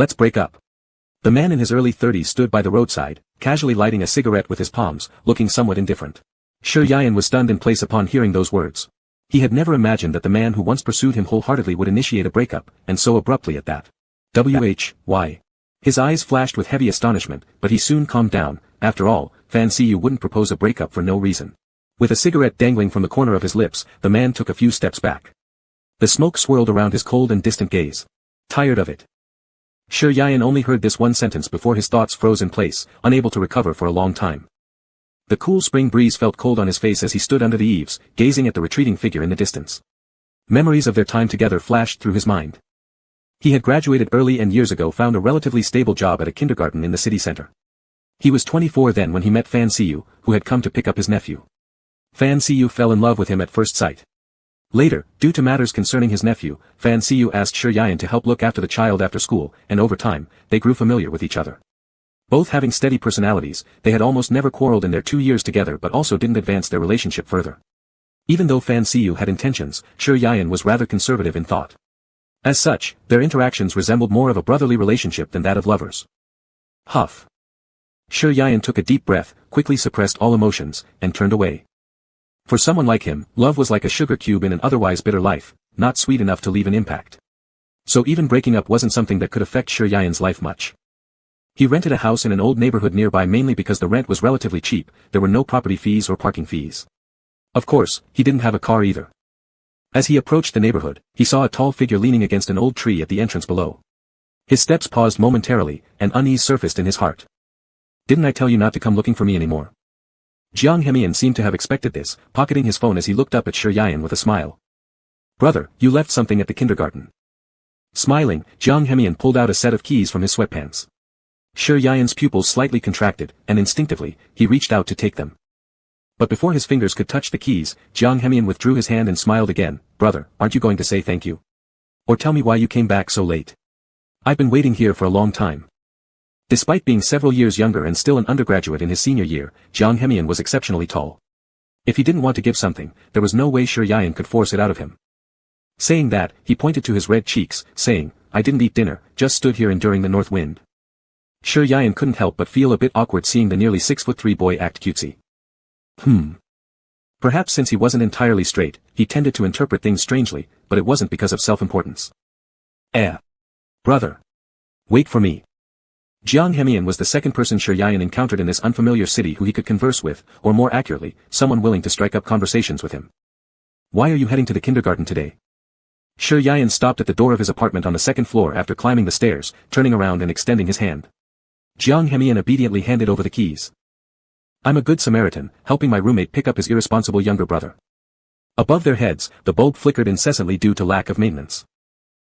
Let's break up. The man in his early 30s stood by the roadside, casually lighting a cigarette with his palms, looking somewhat indifferent. Shi Yian was stunned in place upon hearing those words. He had never imagined that the man who once pursued him wholeheartedly would initiate a breakup, and so abruptly at that. Why? His eyes flashed with heavy astonishment, but he soon calmed down. After all, Fan Siyu wouldn't propose a breakup for no reason. With a cigarette dangling from the corner of his lips, the man took a few steps back. The smoke swirled around his cold and distant gaze. Tired of it. Shi Yian only heard this one sentence before his thoughts froze in place, unable to recover for a long time. The cool spring breeze felt cold on his face as he stood under the eaves, gazing at the retreating figure in the distance. Memories of their time together flashed through his mind. He had graduated early and years ago found a relatively stable job at a kindergarten in the city center. He was 24 then when he met Fan Siyu, who had come to pick up his nephew. Fan Siyu fell in love with him at first sight. Later, due to matters concerning his nephew, Fan Siyu asked Shi Yian to help look after the child after school, and over time, they grew familiar with each other. Both having steady personalities, they had almost never quarreled in their 2 years together but also didn't advance their relationship further. Even though Fan Siyu had intentions, Shi Yian was rather conservative in thought. As such, their interactions resembled more of a brotherly relationship than that of lovers. Huff. Shi Yian took a deep breath, quickly suppressed all emotions, and turned away. For someone like him, love was like a sugar cube in an otherwise bitter life, not sweet enough to leave an impact. So even breaking up wasn't something that could affect Shi Yian's life much. He rented a house in an old neighborhood nearby mainly because the rent was relatively cheap, there were no property fees or parking fees. Of course, he didn't have a car either. As he approached the neighborhood, he saw a tall figure leaning against an old tree at the entrance below. His steps paused momentarily, and unease surfaced in his heart. Didn't I tell you not to come looking for me anymore? Jiang Hemian seemed to have expected this, pocketing his phone as he looked up at Shi Yian with a smile. Brother, you left something at the kindergarten. Smiling, Jiang Hemian pulled out a set of keys from his sweatpants. Shi Yian's pupils slightly contracted, and instinctively, he reached out to take them. But before his fingers could touch the keys, Jiang Hemian withdrew his hand and smiled again. Brother, aren't you going to say thank you? Or tell me why you came back so late? I've been waiting here for a long time. Despite being several years younger and still an undergraduate in his senior year, Jiang Hemian was exceptionally tall. If he didn't want to give something, there was no way Shi Yian could force it out of him. Saying that, he pointed to his red cheeks, saying, I didn't eat dinner, just stood here enduring the north wind. Shi Yian couldn't help but feel a bit awkward seeing the nearly 6'3" boy act cutesy. Perhaps since he wasn't entirely straight, he tended to interpret things strangely, but it wasn't because of self-importance. Brother. Wait for me. Jiang Hemian was the second person Shi Yian encountered in this unfamiliar city who he could converse with, or more accurately, someone willing to strike up conversations with him. Why are you heading to the kindergarten today? Shi Yian stopped at the door of his apartment on the second floor after climbing the stairs, turning around and extending his hand. Jiang Hemian obediently handed over the keys. I'm a good Samaritan, helping my roommate pick up his irresponsible younger brother. Above their heads, the bulb flickered incessantly due to lack of maintenance.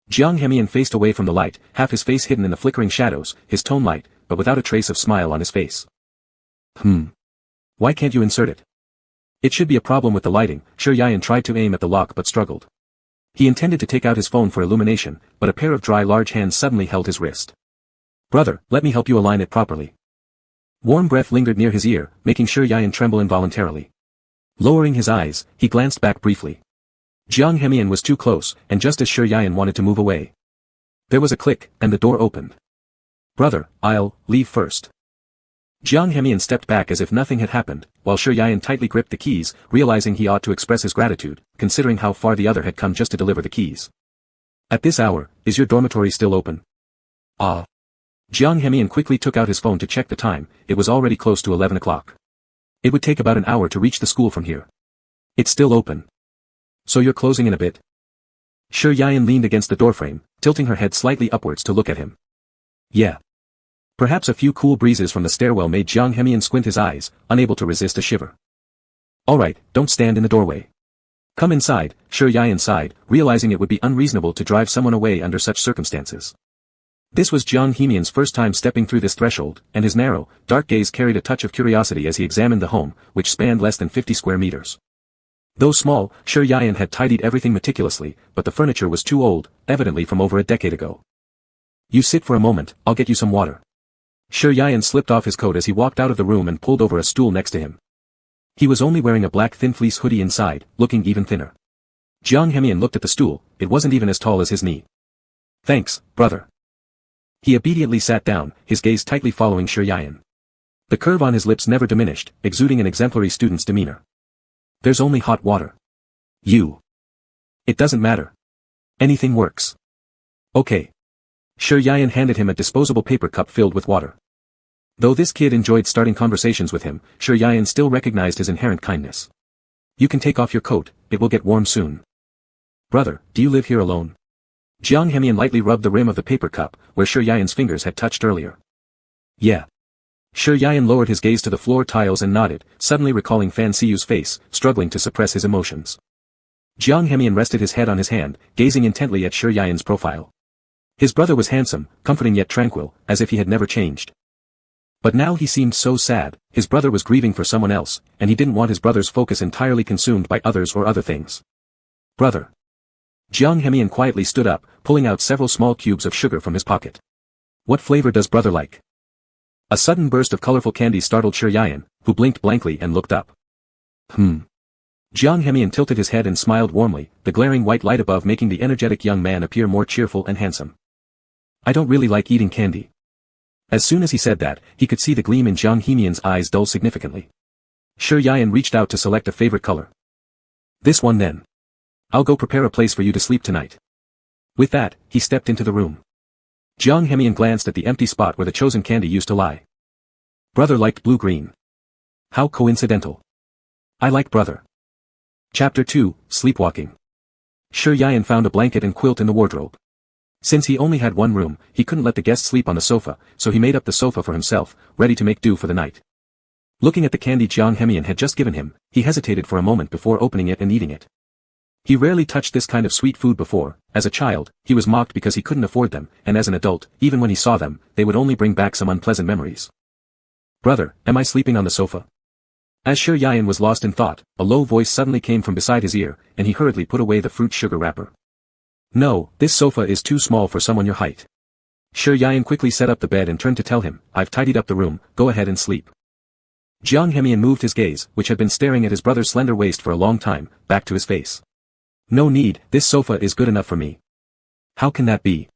Jiang Hemian faced away from the light, half his face hidden in the flickering shadows, his tone light, but without a trace of smile on his face. Why can't you insert it? It should be a problem with the lighting. Shi Yian tried to aim at the lock but struggled. He intended to take out his phone for illumination, but a pair of dry large hands suddenly held his wrist. Brother, let me help you align it properly. Warm breath lingered near his ear, making Shi Yian tremble involuntarily. Lowering his eyes, he glanced back briefly. Jiang Hemian was too close, and just as Shi Yian wanted to move away. There was a click, and the door opened. Brother, I'll leave first. Jiang Hemian stepped back as if nothing had happened, while Shi Yian tightly gripped the keys, realizing he ought to express his gratitude, considering how far the other had come just to deliver the keys. At this hour, is your dormitory still open? Jiang Hemian quickly took out his phone to check the time. It was already close to 11 o'clock. It would take about an hour to reach the school from here. It's still open. So you're closing in a bit? Shi Yian leaned against the doorframe, tilting her head slightly upwards to look at him. Yeah. Perhaps a few cool breezes from the stairwell made Jiang Hemian squint his eyes, unable to resist a shiver. Alright, don't stand in the doorway. Come inside, Shi Yian sighed, realizing it would be unreasonable to drive someone away under such circumstances. This was Jiang Hemian's first time stepping through this threshold, and his narrow, dark gaze carried a touch of curiosity as he examined the home, which spanned less than 50 square meters. Though small, Shi Yian had tidied everything meticulously, but the furniture was too old, evidently from over a decade ago. You sit for a moment, I'll get you some water. Shi Yian slipped off his coat as he walked out of the room and pulled over a stool next to him. He was only wearing a black thin fleece hoodie inside, looking even thinner. Jiang Hemian looked at the stool, it wasn't even as tall as his knee. Thanks, brother. He obediently sat down, his gaze tightly following Shi Yayan. The curve on his lips never diminished, exuding an exemplary student's demeanor. There's only hot water. It doesn't matter. Anything works. Okay. Shi Yayan handed him a disposable paper cup filled with water. Though this kid enjoyed starting conversations with him, Shi Yayan still recognized his inherent kindness. You can take off your coat, it will get warm soon. Brother, do you live here alone? Jiang Hemian lightly rubbed the rim of the paper cup, where Shi Yayan's fingers had touched earlier. Yeah. Shi Yayan lowered his gaze to the floor tiles and nodded, suddenly recalling Fan Siyu's face, struggling to suppress his emotions. Jiang Hemian rested his head on his hand, gazing intently at Shi Yayan's profile. His brother was handsome, comforting yet tranquil, as if he had never changed. But now he seemed so sad, his brother was grieving for someone else, and he didn't want his brother's focus entirely consumed by others or other things. Brother. Jiang Hemian quietly stood up, pulling out several small cubes of sugar from his pocket. What flavor does brother like? A sudden burst of colorful candy startled Shi Yayan, who blinked blankly and looked up. Jiang Hemian tilted his head and smiled warmly, the glaring white light above making the energetic young man appear more cheerful and handsome. I don't really like eating candy. As soon as he said that, he could see the gleam in Jiang Hemian's eyes dull significantly. Shi Yayan reached out to select a favorite color. This one then. I'll go prepare a place for you to sleep tonight. With that, he stepped into the room. Jiang Hemian glanced at the empty spot where the chosen candy used to lie. Brother liked blue-green. How coincidental. I like brother. Chapter 2, Sleepwalking. Shi Yayan found a blanket and quilt in the wardrobe. Since he only had one room, he couldn't let the guests sleep on the sofa, so he made up the sofa for himself, ready to make do for the night. Looking at the candy Jiang Hemian had just given him, he hesitated for a moment before opening it and eating it. He rarely touched this kind of sweet food before. As a child, he was mocked because he couldn't afford them, and as an adult, even when he saw them, they would only bring back some unpleasant memories. Brother, am I sleeping on the sofa? As Shi Yayan was lost in thought, a low voice suddenly came from beside his ear, and he hurriedly put away the fruit sugar wrapper. No, this sofa is too small for someone your height. Shi Yayan quickly set up the bed and turned to tell him, I've tidied up the room, go ahead and sleep. Jiang Hemian moved his gaze, which had been staring at his brother's slender waist for a long time, back to his face. No need, this sofa is good enough for me. How can that be?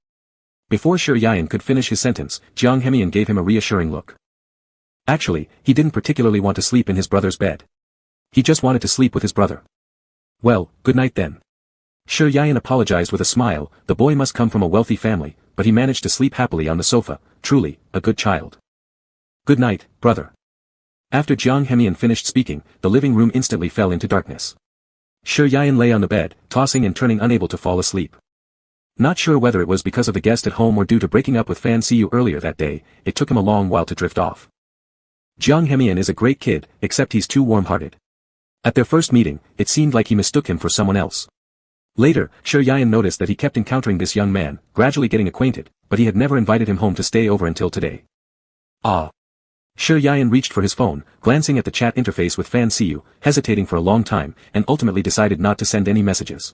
Before Shi Yayan could finish his sentence, Jiang Hemian gave him a reassuring look. Actually, he didn't particularly want to sleep in his brother's bed. He just wanted to sleep with his brother. Well, good night then. Shi Yayan apologized with a smile, the boy must come from a wealthy family, but he managed to sleep happily on the sofa, truly, a good child. Good night, brother. After Jiang Hemian finished speaking, the living room instantly fell into darkness. Shi Yayan lay on the bed, tossing and turning unable to fall asleep. Not sure whether it was because of the guest at home or due to breaking up with Fan Siyu earlier that day, it took him a long while to drift off. Jiang Hemian is a great kid, except he's too warm-hearted. At their first meeting, it seemed like he mistook him for someone else. Later, Shi Yayan noticed that he kept encountering this young man, gradually getting acquainted, but he had never invited him home to stay over until today. Ah. Shi Yayan reached for his phone, glancing at the chat interface with Fan Siyu, hesitating for a long time, and ultimately decided not to send any messages.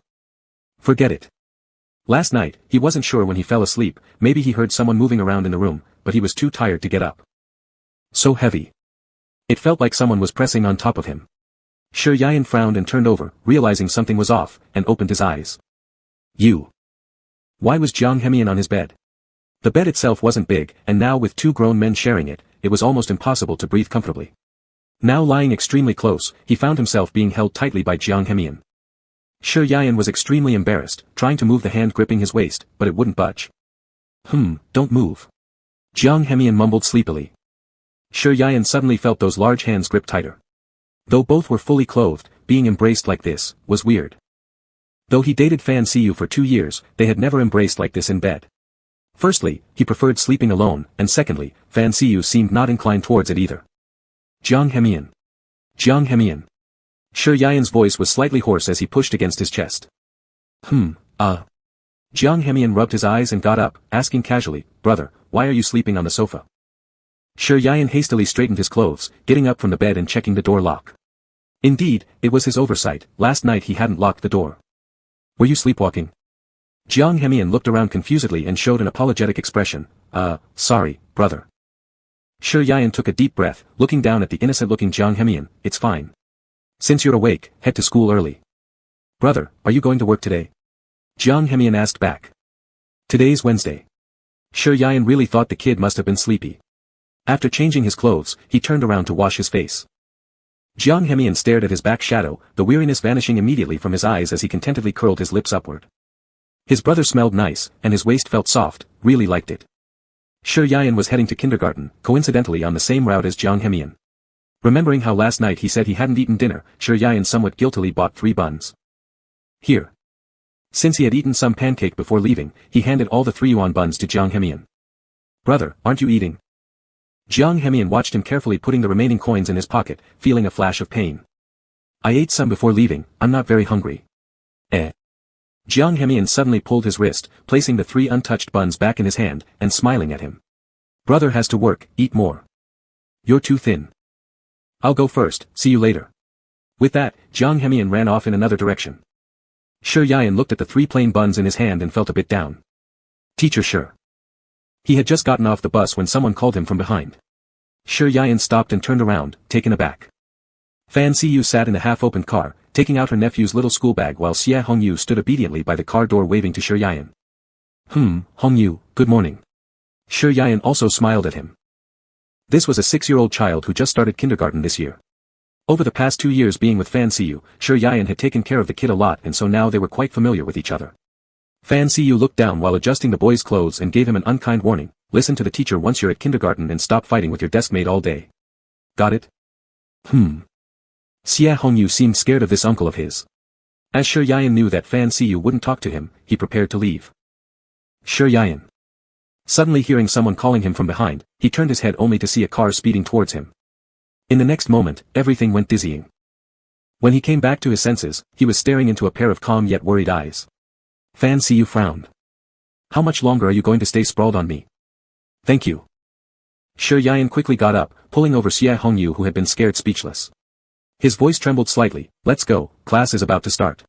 Forget it. Last night, he wasn't sure when he fell asleep, maybe he heard someone moving around in the room, but he was too tired to get up. So heavy. It felt like someone was pressing on top of him. Shi Yayan frowned and turned over, realizing something was off, and opened his eyes. Why was Jiang Hemian on his bed? The bed itself wasn't big, and now with two grown men sharing it, it was almost impossible to breathe comfortably. Now lying extremely close, he found himself being held tightly by Jiang Hemian. Shi Yayan was extremely embarrassed, trying to move the hand gripping his waist, but it wouldn't budge. Don't move. Jiang Hemian mumbled sleepily. Shi Yayan suddenly felt those large hands grip tighter. Though both were fully clothed, being embraced like this, was weird. Though he dated Fan Siyu for 2 years, they had never embraced like this in bed. Firstly, he preferred sleeping alone, and secondly, Fan Siyu seemed not inclined towards it either. Jiang Hemian. Jiang Hemian. Shi Yayan's voice was slightly hoarse as he pushed against his chest. Jiang Hemian rubbed his eyes and got up, asking casually, Brother, why are you sleeping on the sofa? Shi Yayan hastily straightened his clothes, getting up from the bed and checking the door lock. Indeed, it was his oversight, last night he hadn't locked the door. Were you sleepwalking? Jiang Hemian looked around confusedly and showed an apologetic expression. Sorry, brother. Shi Yayan took a deep breath, looking down at the innocent-looking Jiang Hemian, it's fine. Since you're awake, head to school early. Brother, are you going to work today? Jiang Hemian asked back. Today's Wednesday. Sure, Yayan really thought the kid must have been sleepy. After changing his clothes, he turned around to wash his face. Jiang Hemian stared at his back shadow, the weariness vanishing immediately from his eyes as he contentedly curled his lips upward. His brother smelled nice, and his waist felt soft, really liked it. Sure, Yayan was heading to kindergarten, coincidentally on the same route as Jiang Hemian. Remembering how last night he said he hadn't eaten dinner, Sure, Yayan somewhat guiltily bought 3 buns. Here. Since he had eaten some pancake before leaving, he handed all the 3 yuan buns to Jiang Hemian. Brother, aren't you eating? Jiang Hemian watched him carefully putting the remaining coins in his pocket, feeling a flash of pain. I ate some before leaving, I'm not very hungry. Jiang Hemian suddenly pulled his wrist, placing the 3 untouched buns back in his hand, and smiling at him. Brother has to work, eat more. You're too thin. I'll go first, see you later. With that, Jiang Hemian ran off in another direction. Sure, Yayan looked at the 3 plain buns in his hand and felt a bit down. Teacher Sure. He had just gotten off the bus when someone called him from behind. Sure, Yayan stopped and turned around, taken aback. Fan Siyu sat in a half-opened car, taking out her nephew's little school bag while Xie Hongyu stood obediently by the car door waving to Sure Yayan. Hongyu, good morning. Sure, Yayan also smiled at him. This was a 6-year-old child who just started kindergarten this year. Over the past 2 years being with Fan Siyu, Sure Yayan had taken care of the kid a lot, and so now they were quite familiar with each other. Fan Siyu looked down while adjusting the boy's clothes and gave him an unkind warning. Listen to the teacher once you're at kindergarten and stop fighting with your deskmate all day. Got it? Xie Hongyu seemed scared of this uncle of his. As Sure Yayan knew that Fan Siyu wouldn't talk to him, he prepared to leave. Sure Yayan. Suddenly hearing someone calling him from behind, he turned his head only to see a car speeding towards him. In the next moment, everything went dizzying. When he came back to his senses, he was staring into a pair of calm yet worried eyes. Fan Siyu frowned. How much longer are you going to stay sprawled on me? Thank you. Sure Yayan quickly got up, pulling over Xie Hongyu who had been scared speechless. His voice trembled slightly. Let's go, class is about to start.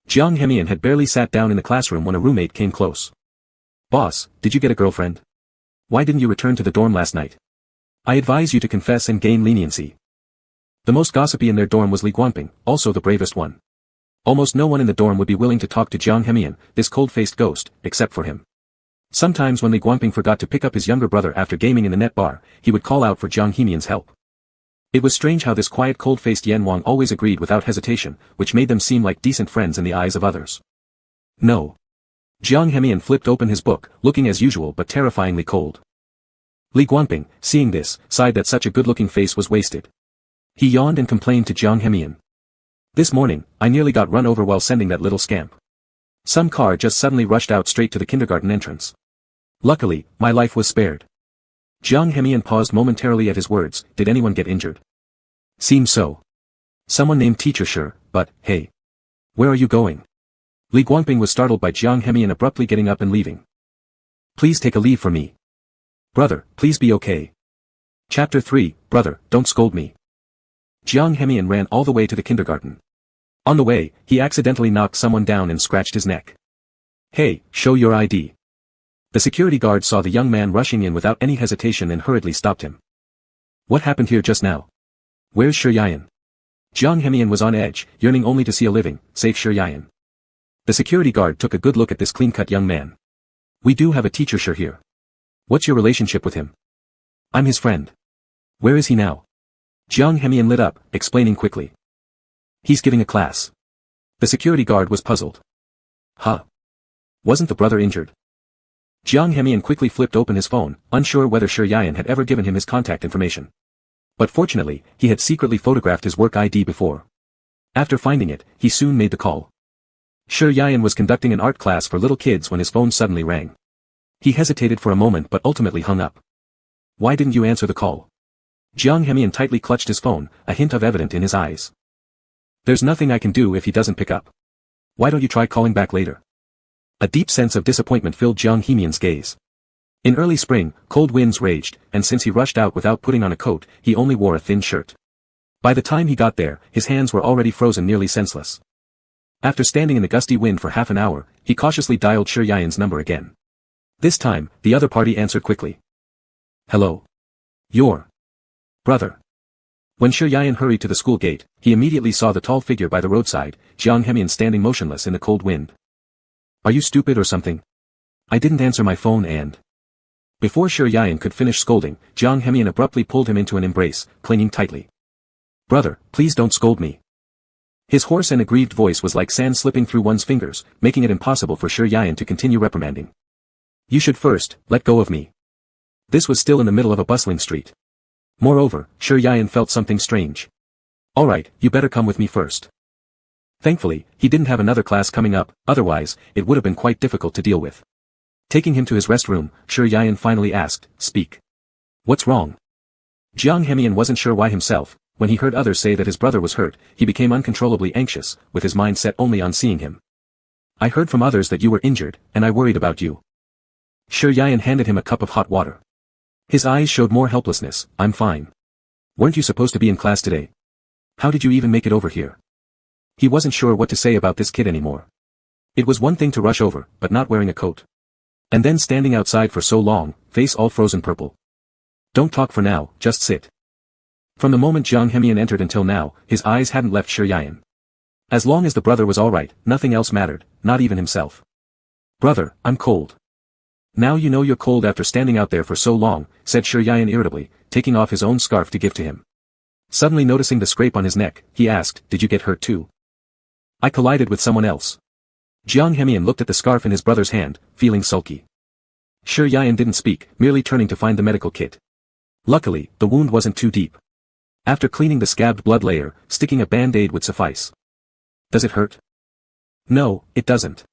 Jiang Hemian had barely sat down in the classroom when a roommate came close. Boss, did you get a girlfriend? Why didn't you return to the dorm last night? I advise you to confess and gain leniency. The most gossipy in their dorm was Li Guanping, also the bravest one. Almost no one in the dorm would be willing to talk to Jiang Hemian, this cold-faced ghost, except for him. Sometimes when Li Guanping forgot to pick up his younger brother after gaming in the net bar, he would call out for Jiang Hemian's help. It was strange how this quiet cold-faced Yan Wang always agreed without hesitation, which made them seem like decent friends in the eyes of others. No. Jiang Hemian flipped open his book, looking as usual but terrifyingly cold. Li Guanping, seeing this, sighed that such a good-looking face was wasted. He yawned and complained to Jiang Hemian. This morning, I nearly got run over while sending that little scamp. Some car just suddenly rushed out straight to the kindergarten entrance. Luckily, my life was spared. Jiang Hemian paused momentarily at his words. Did anyone get injured? Seems so. Someone named Teacher Sure, but, hey. Where are you going? Li Guanping was startled by Jiang Hemian abruptly getting up and leaving. Please take a leave for me. Brother, please be okay. Chapter 3, Brother, don't scold me. Jiang Hemian ran all the way to the kindergarten. On the way, he accidentally knocked someone down and scratched his neck. Hey, show your ID. The security guard saw the young man rushing in without any hesitation and hurriedly stopped him. What happened here just now? Where's Sure Yayan? Jiang Hemian was on edge, yearning only to see a living, safe Sure Yayan. The security guard took a good look at this clean-cut young man. We do have a Teacher Sure here. What's your relationship with him? I'm his friend. Where is he now? Jiang Hemian lit up, explaining quickly. He's giving a class. The security guard was puzzled. Huh? Wasn't the brother injured? Jiang Hemian quickly flipped open his phone, unsure whether Sure Yayan had ever given him his contact information. But fortunately, he had secretly photographed his work ID before. After finding it, he soon made the call. Sure Yayan was conducting an art class for little kids when his phone suddenly rang. He hesitated for a moment but ultimately hung up. Why didn't you answer the call? Jiang Hemian tightly clutched his phone, a hint of evident in his eyes. There's nothing I can do if he doesn't pick up. Why don't you try calling back later? A deep sense of disappointment filled Jiang Hemian's gaze. In early spring, cold winds raged, and since he rushed out without putting on a coat, he only wore a thin shirt. By the time he got there, his hands were already frozen nearly senseless. After standing in the gusty wind for half an hour, he cautiously dialed Sure Yayan's number again. This time, the other party answered quickly. Hello. Your brother. When Sure Yayan hurried to the school gate, he immediately saw the tall figure by the roadside, Jiang Hemian standing motionless in the cold wind. Are you stupid or something? I didn't answer my phone and... Before Shi Yayan could finish scolding, Jiang Hemian abruptly pulled him into an embrace, clinging tightly. Brother, please don't scold me. His hoarse and aggrieved voice was like sand slipping through one's fingers, making it impossible for Shi Yayan to continue reprimanding. You should first, let go of me. This was still in the middle of a bustling street. Moreover, Shi Yayan felt something strange. Alright, you better come with me first. Thankfully, he didn't have another class coming up, otherwise, it would have been quite difficult to deal with. Taking him to his rest room, Shi Yayan finally asked, Speak. What's wrong? Jiang Hemian wasn't sure why himself. When he heard others say that his brother was hurt, he became uncontrollably anxious, with his mind set only on seeing him. I heard from others that you were injured, and I worried about you. Shi Yayan handed him a cup of hot water. His eyes showed more helplessness. I'm fine. Weren't you supposed to be in class today? How did you even make it over here? He wasn't sure what to say about this kid anymore. It was one thing to rush over, but not wearing a coat. And then standing outside for so long, face all frozen purple. Don't talk for now, just sit. From the moment Jiang Hemian entered until now, his eyes hadn't left Shi Yayan. As long as the brother was alright, nothing else mattered, not even himself. Brother, I'm cold. Now you know you're cold after standing out there for so long, said Shi Yayan irritably, taking off his own scarf to give to him. Suddenly noticing the scrape on his neck, he asked, Did you get hurt too? I collided with someone else. Jiang Hemian looked at the scarf in his brother's hand, feeling sulky. Shi Yayan didn't speak, merely turning to find the medical kit. Luckily, the wound wasn't too deep. After cleaning the scabbed blood layer, sticking a band-aid would suffice. Does it hurt? No, it doesn't.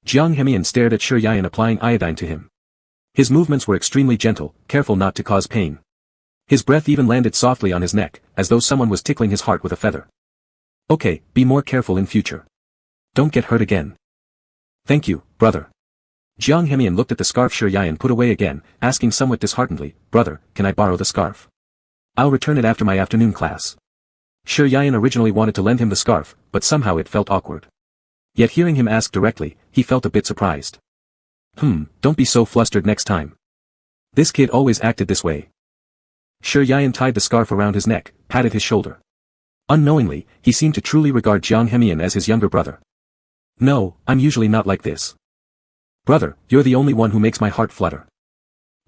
Jiang Hemian stared at Shi Yayan applying iodine to him. His movements were extremely gentle, careful not to cause pain. His breath even landed softly on his neck, as though someone was tickling his heart with a feather. Okay, be more careful in future. Don't get hurt again. Thank you, brother. Jiang Hemian looked at the scarf Shi Yayan put away again, asking somewhat disheartenedly, Brother, can I borrow the scarf? I'll return it after my afternoon class. Shi Yayan originally wanted to lend him the scarf, but somehow it felt awkward. Yet hearing him ask directly, he felt a bit surprised. Don't be so flustered next time. This kid always acted this way. Shi Yayan tied the scarf around his neck, patted his shoulder. Unknowingly, he seemed to truly regard Jiang Hemian as his younger brother. No, I'm usually not like this. Brother, you're the only one who makes my heart flutter.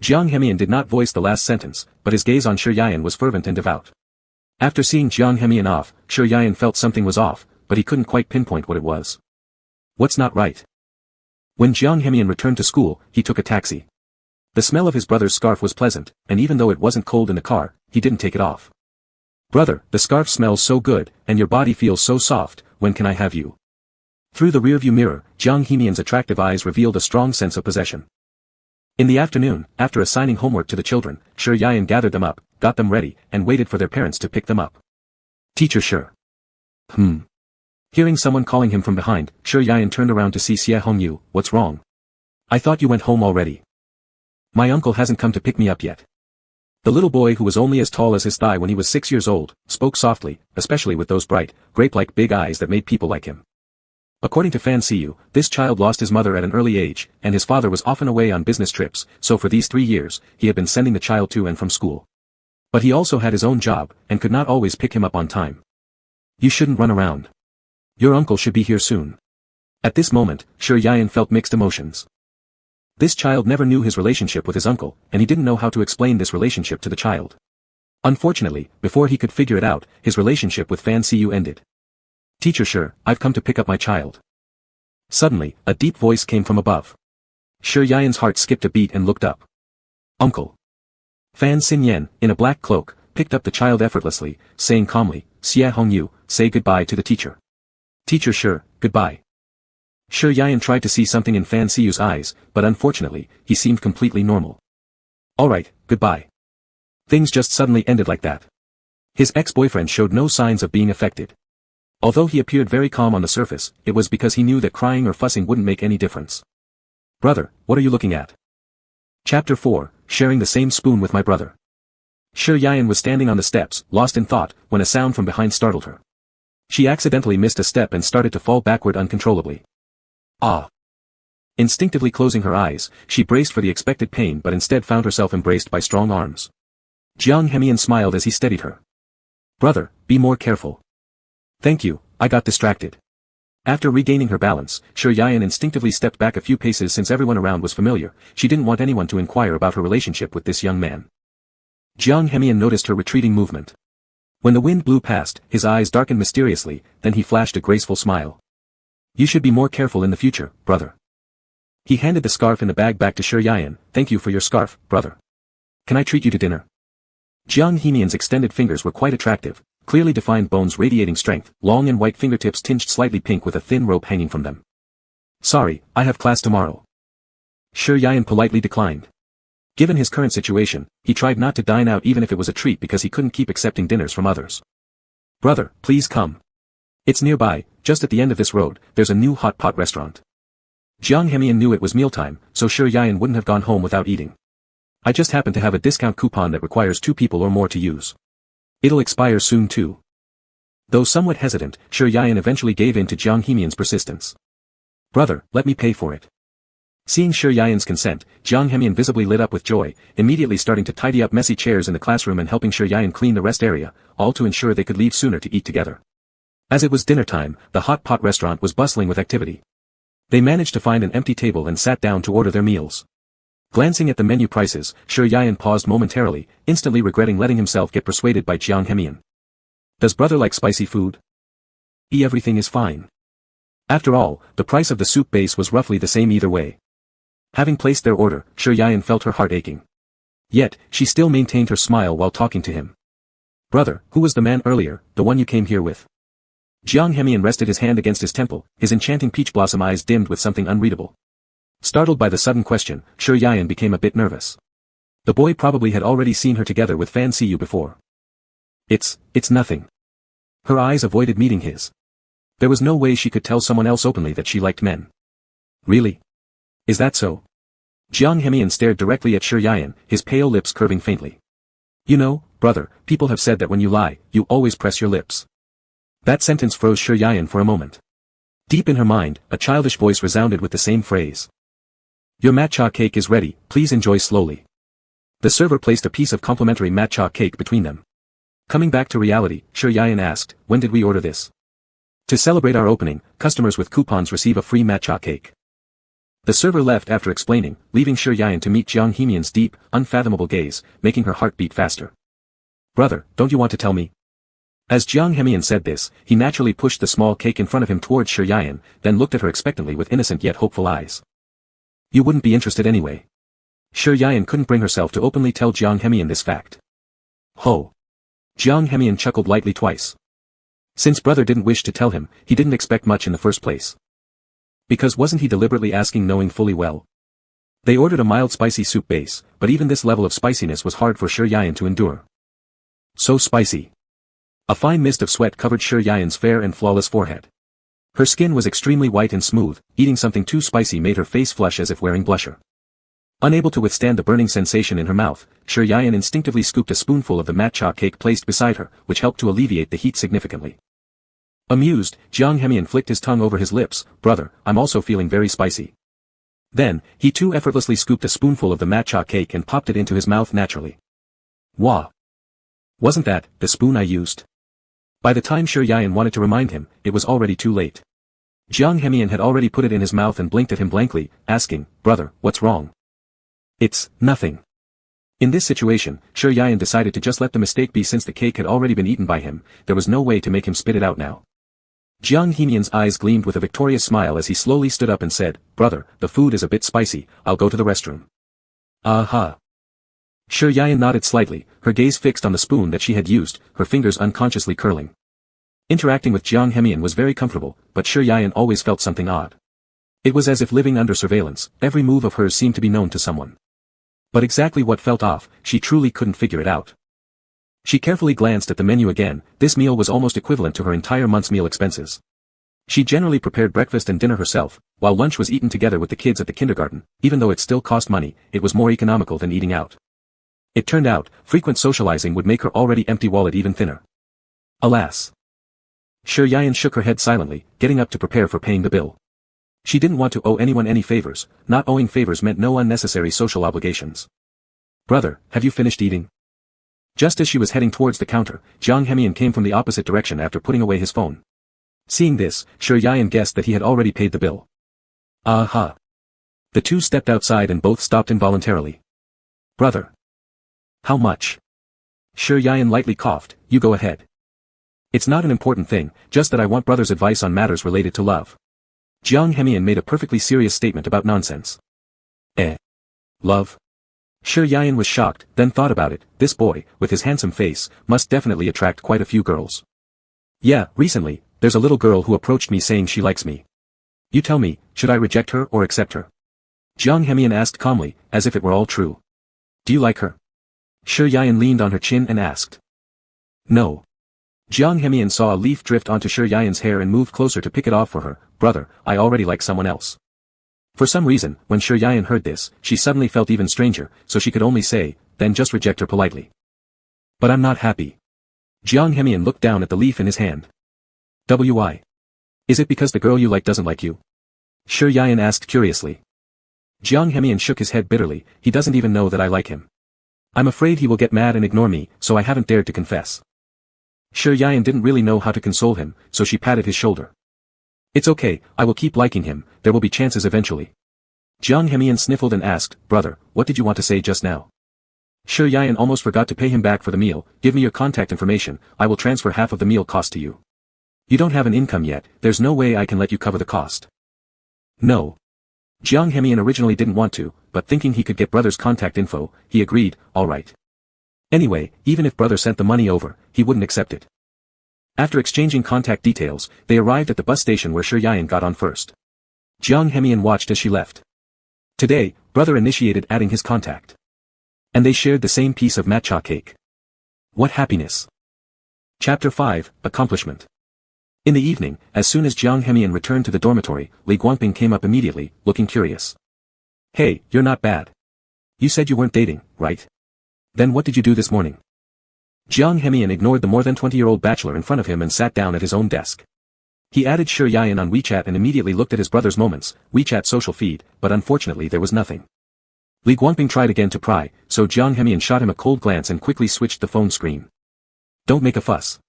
Jiang Hemian did not voice the last sentence, but his gaze on Shi Yayan was fervent and devout. After seeing Jiang Hemian off, Shi Yayan felt something was off, but he couldn't quite pinpoint what it was. What's not right? When Jiang Hemian returned to school, he took a taxi. The smell of his brother's scarf was pleasant, and even though it wasn't cold in the car, he didn't take it off. Brother, the scarf smells so good, and your body feels so soft, when can I have you? Through the rearview mirror, Jiang Hemian's attractive eyes revealed a strong sense of possession. In the afternoon, after assigning homework to the children, Shi Yayan gathered them up, got them ready, and waited for their parents to pick them up. Teacher Shi. Hearing someone calling him from behind, Shi Yayan turned around to see Xie Hongyu. What's wrong? I thought you went home already. My uncle hasn't come to pick me up yet. The little boy who was only as tall as his thigh when he was 6 years old, spoke softly, especially with those bright, grape-like big eyes that made people like him. According to Fan Siyu, this child lost his mother at an early age, and his father was often away on business trips, so for these 3 years, he had been sending the child to and from school. But he also had his own job, and could not always pick him up on time. You shouldn't run around. Your uncle should be here soon. At this moment, Shi Yayan felt mixed emotions. This child never knew his relationship with his uncle, and he didn't know how to explain this relationship to the child. Unfortunately, before he could figure it out, his relationship with Fan Siyu ended. Teacher Shi, I've come to pick up my child. Suddenly, a deep voice came from above. Shi Yayan's heart skipped a beat and looked up. Uncle. Fan Xinyan, in a black cloak, picked up the child effortlessly, saying calmly, Xie Hongyu, say goodbye to the teacher. Teacher Shi, goodbye. Shi Yayan tried to see something in Fan Siyu's eyes, but unfortunately, he seemed completely normal. Alright, goodbye. Things just suddenly ended like that. His ex-boyfriend showed no signs of being affected. Although he appeared very calm on the surface, it was because he knew that crying or fussing wouldn't make any difference. Brother, what are you looking at? Chapter 4, Sharing the Same Spoon with My Brother. Shi Yayan was standing on the steps, lost in thought, when a sound from behind startled her. She accidentally missed a step and started to fall backward uncontrollably. Ah! Instinctively closing her eyes, she braced for the expected pain but instead found herself embraced by strong arms. Jiang Hemian smiled as he steadied her. Brother, be more careful. Thank you, I got distracted. After regaining her balance, Yayan instinctively stepped back a few paces since everyone around was familiar. She didn't want anyone to inquire about her relationship with this young man. Jiang Hemian noticed her retreating movement. When the wind blew past, his eyes darkened mysteriously, then he flashed a graceful smile. You should be more careful in the future, brother. He handed the scarf in the bag back to Yayan. Thank you for your scarf, brother. Can I treat you to dinner? Jiang Hemian's extended fingers were quite attractive, clearly defined bones radiating strength, long and white fingertips tinged slightly pink with a thin rope hanging from them. Sorry, I have class tomorrow. Yayan politely declined. Given his current situation, he tried not to dine out even if it was a treat because he couldn't keep accepting dinners from others. Brother, please come. It's nearby, just at the end of this road, there's a new hot pot restaurant. Jiang Hemian knew it was mealtime, so Yayan wouldn't have gone home without eating. I just happen to have a discount coupon that requires 2 people or more to use. It'll expire soon too. Though somewhat hesitant, Yayan eventually gave in to Jiang Hemian's persistence. Brother, let me pay for it. Seeing Yayan's consent, Jiang Hemian visibly lit up with joy, immediately starting to tidy up messy chairs in the classroom and helping Yayan clean the rest area, all to ensure they could leave sooner to eat together. As it was dinner time, the hot pot restaurant was bustling with activity. They managed to find an empty table and sat down to order their meals. Glancing at the menu prices, Yayan paused momentarily, instantly regretting letting himself get persuaded by Jiang Hemian. Does brother like spicy food? Everything is fine. After all, the price of the soup base was roughly the same either way. Having placed their order, Yayan felt her heart aching. Yet, she still maintained her smile while talking to him. Brother, who was the man earlier, the one you came here with? Jiang Hemian rested his hand against his temple, his enchanting peach blossom eyes dimmed with something unreadable. Startled by the sudden question, Yayan became a bit nervous. The boy probably had already seen her together with Fan Siyu before. It's nothing. Her eyes avoided meeting his. There was no way she could tell someone else openly that she liked men. Really? Is that so? Jiang Hemian stared directly at Yayan, his pale lips curving faintly. You know, brother, people have said that when you lie, you always press your lips. That sentence froze Yayan for a moment. Deep in her mind, a childish voice resounded with the same phrase. Your matcha cake is ready, please enjoy slowly. The server placed a piece of complimentary matcha cake between them. Coming back to reality, Yayan asked, when did we order this? To celebrate our opening, customers with coupons receive a free matcha cake. The server left after explaining, leaving Yayan to meet Jiang Hemian's deep, unfathomable gaze, making her heart beat faster. Brother, don't you want to tell me? As Jiang Hemian said this, he naturally pushed the small cake in front of him towards Yayan, then looked at her expectantly with innocent yet hopeful eyes. You wouldn't be interested anyway. Yayan couldn't bring herself to openly tell Jiang Hemian this fact. Ho! Jiang Hemian chuckled lightly twice. Since brother didn't wish to tell him, he didn't expect much in the first place. Because wasn't he deliberately asking knowing fully well? They ordered a mild spicy soup base, but even this level of spiciness was hard for Yayan to endure. So spicy. A fine mist of sweat covered Yayan's fair and flawless forehead. Her skin was extremely white and smooth, eating something too spicy made her face flush as if wearing blusher. Unable to withstand the burning sensation in her mouth, Yayan instinctively scooped a spoonful of the matcha cake placed beside her, which helped to alleviate the heat significantly. Amused, Jiang Hemian flicked his tongue over his lips. Brother, I'm also feeling very spicy. Then, he too effortlessly scooped a spoonful of the matcha cake and popped it into his mouth naturally. Wah! Wasn't that the spoon I used? By the time Yayan wanted to remind him, it was already too late. Jiang Hemian had already put it in his mouth and blinked at him blankly, asking, Brother, what's wrong? It's nothing. In this situation, Yayan decided to just let the mistake be since the cake had already been eaten by him, there was no way to make him spit it out now. Jiang Hemian's eyes gleamed with a victorious smile as he slowly stood up and said, Brother, the food is a bit spicy, I'll go to the restroom. Aha! Yayan nodded slightly, her gaze fixed on the spoon that she had used, her fingers unconsciously curling. Interacting with Jiang Hemian was very comfortable, but Yayan always felt something odd. It was as if living under surveillance, every move of hers seemed to be known to someone. But exactly what felt off, she truly couldn't figure it out. She carefully glanced at the menu again. This meal was almost equivalent to her entire month's meal expenses. She generally prepared breakfast and dinner herself, while lunch was eaten together with the kids at the kindergarten. Even though it still cost money, it was more economical than eating out. It turned out, frequent socializing would make her already empty wallet even thinner. Alas. Yayan shook her head silently, getting up to prepare for paying the bill. She didn't want to owe anyone any favors. Not owing favors meant no unnecessary social obligations. Brother, have you finished eating? Just as she was heading towards the counter, Jiang Hemian came from the opposite direction after putting away his phone. Seeing this, Sure Yayan guessed that he had already paid the bill. Aha. The two stepped outside and both stopped involuntarily. Brother. How much? Sure Yayan lightly coughed, you go ahead. It's not an important thing, just that I want brother's advice on matters related to love. Jiang Hemian made a perfectly serious statement about nonsense. Love? Sure Yayan was shocked, then thought about it, this boy, with his handsome face, must definitely attract quite a few girls. Yeah, recently, there's a little girl who approached me saying she likes me. You tell me, should I reject her or accept her? Jiang Hemian asked calmly, as if it were all true. Do you like her? Sure Yayan leaned on her chin and asked. No. Jiang Hemian saw a leaf drift onto Sure Yayan's hair and moved closer to pick it off for her. Brother, I already like someone else. For some reason, when Sure Yayan heard this, she suddenly felt even stranger, so she could only say, then just reject her politely. But I'm not happy. Jiang Hemian looked down at the leaf in his hand. Why? Is it because the girl you like doesn't like you? Sure Yayan asked curiously. Jiang Hemian shook his head bitterly, he doesn't even know that I like him. I'm afraid he will get mad and ignore me, so I haven't dared to confess. Sure Yayan didn't really know how to console him, so she patted his shoulder. It's okay, I will keep liking him, there will be chances eventually. Jiang Hemian sniffled and asked, brother, what did you want to say just now? Sure Yayan almost forgot to pay him back for the meal, give me your contact information, I will transfer half of the meal cost to you. You don't have an income yet, there's no way I can let you cover the cost. No. Jiang Hemian originally didn't want to, but thinking he could get brother's contact info, he agreed, alright. Anyway, even if brother sent the money over, he wouldn't accept it. After exchanging contact details, they arrived at the bus station where Sure Yayan got on first. Jiang Hemian watched as she left. Today, brother initiated adding his contact. And they shared the same piece of matcha cake. What happiness. Chapter 5, Accomplishment. In the evening, as soon as Jiang Hemian returned to the dormitory, Li Guangping came up immediately, looking curious. Hey, you're not bad. You said you weren't dating, right? Then what did you do this morning? Jiang Hemian ignored the more than 20-year-old bachelor in front of him and sat down at his own desk. He added Sure Yayan on WeChat and immediately looked at his brother's Moments, WeChat social feed, but unfortunately there was nothing. Li Guangping tried again to pry, so Jiang Hemian shot him a cold glance and quickly switched the phone screen. Don't make a fuss.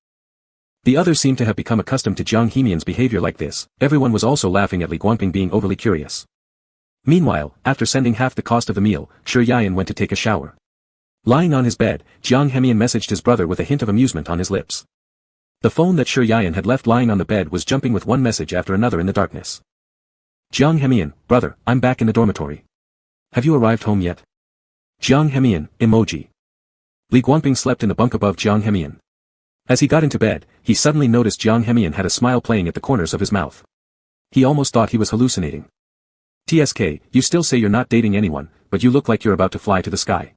The others seemed to have become accustomed to Jiang Hemian's behavior like this, everyone was also laughing at Li Guangping being overly curious. Meanwhile, after sending half the cost of the meal, Sure Yayan went to take a shower. Lying on his bed, Jiang Hemian messaged his brother with a hint of amusement on his lips. The phone that Sure Yayan had left lying on the bed was jumping with one message after another in the darkness. Jiang Hemian, brother, I'm back in the dormitory. Have you arrived home yet? Jiang Hemian, emoji. Li Guangping slept in the bunk above Jiang Hemian. As he got into bed, he suddenly noticed Jiang Hemian had a smile playing at the corners of his mouth. He almost thought he was hallucinating. TSK, you still say you're not dating anyone, but you look like you're about to fly to the sky.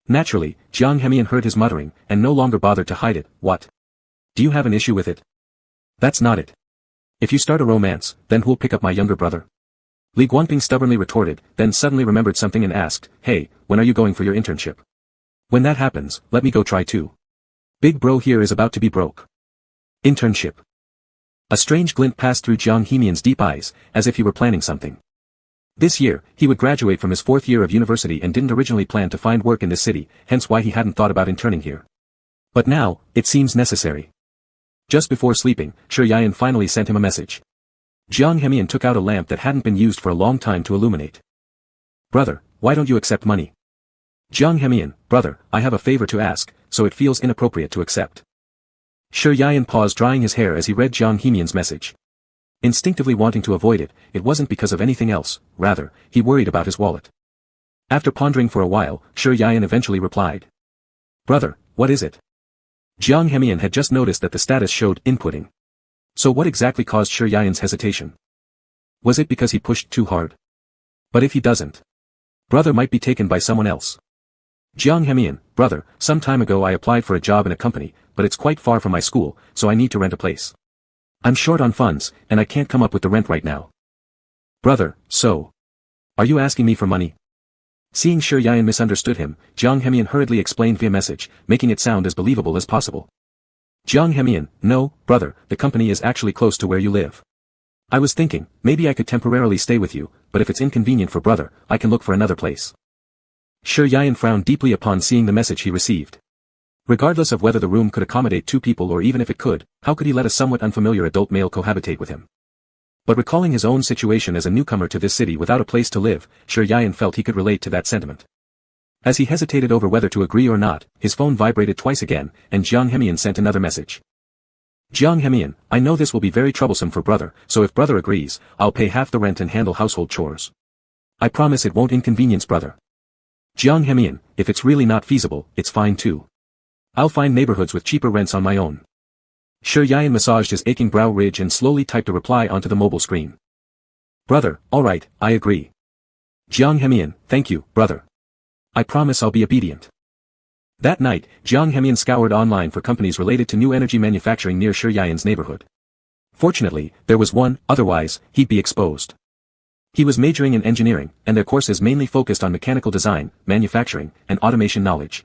Naturally, Jiang Hemian heard his muttering, and no longer bothered to hide it. What? Do you have an issue with it? That's not it. If you start a romance, then who'll pick up my younger brother? Li Guangping stubbornly retorted, then suddenly remembered something and asked, hey, when are you going for your internship? When that happens, let me go try too. Big bro here is about to be broke. Internship. A strange glint passed through Jiang Hemian's deep eyes, as if he were planning something. This year, he would graduate from his 4th year of university and didn't originally plan to find work in this city, hence why he hadn't thought about interning here. But now, it seems necessary. Just before sleeping, Sure Yayan finally sent him a message. Jiang Hemian took out a lamp that hadn't been used for a long time to illuminate. Brother, why don't you accept money? Jiang Hemian, brother, I have a favor to ask, so it feels inappropriate to accept. Sure Yayan paused drying his hair as he read Jiang Hemian's message. Instinctively wanting to avoid it, it wasn't because of anything else, rather, he worried about his wallet. After pondering for a while, Sure Yayan eventually replied. Brother, what is it? Jiang Hemian had just noticed that the status showed inputting. So what exactly caused Sure Yayan's hesitation? Was it because he pushed too hard? But if he doesn't, brother might be taken by someone else. Jiang Hemian, brother, some time ago I applied for a job in a company, but it's quite far from my school, so I need to rent a place. I'm short on funds, and I can't come up with the rent right now. Brother, so. Are you asking me for money? Seeing Sure Yayan misunderstood him, Jiang Hemian hurriedly explained via message, making it sound as believable as possible. Jiang Hemian, no, brother, the company is actually close to where you live. I was thinking, maybe I could temporarily stay with you, but if it's inconvenient for brother, I can look for another place. Sure Yayan frowned deeply upon seeing the message he received. Regardless of whether the room could accommodate 2 people or even if it could, how could he let a somewhat unfamiliar adult male cohabitate with him? But recalling his own situation as a newcomer to this city without a place to live, Sure Yayan felt he could relate to that sentiment. As he hesitated over whether to agree or not, his phone vibrated twice again, and Jiang Hemian sent another message. Jiang Hemian, I know this will be very troublesome for brother, so if brother agrees, I'll pay half the rent and handle household chores. I promise it won't inconvenience brother. Jiang Hemian, if it's really not feasible, it's fine too. I'll find neighborhoods with cheaper rents on my own. Sure Yayan massaged his aching brow ridge and slowly typed a reply onto the mobile screen. Brother, alright, I agree. Jiang Hemian, thank you, brother. I promise I'll be obedient. That night, Jiang Hemian scoured online for companies related to new energy manufacturing near Sure Yayan's neighborhood. Fortunately, there was one, otherwise, he'd be exposed. He was majoring in engineering, and their courses mainly focused on mechanical design, manufacturing, and automation knowledge.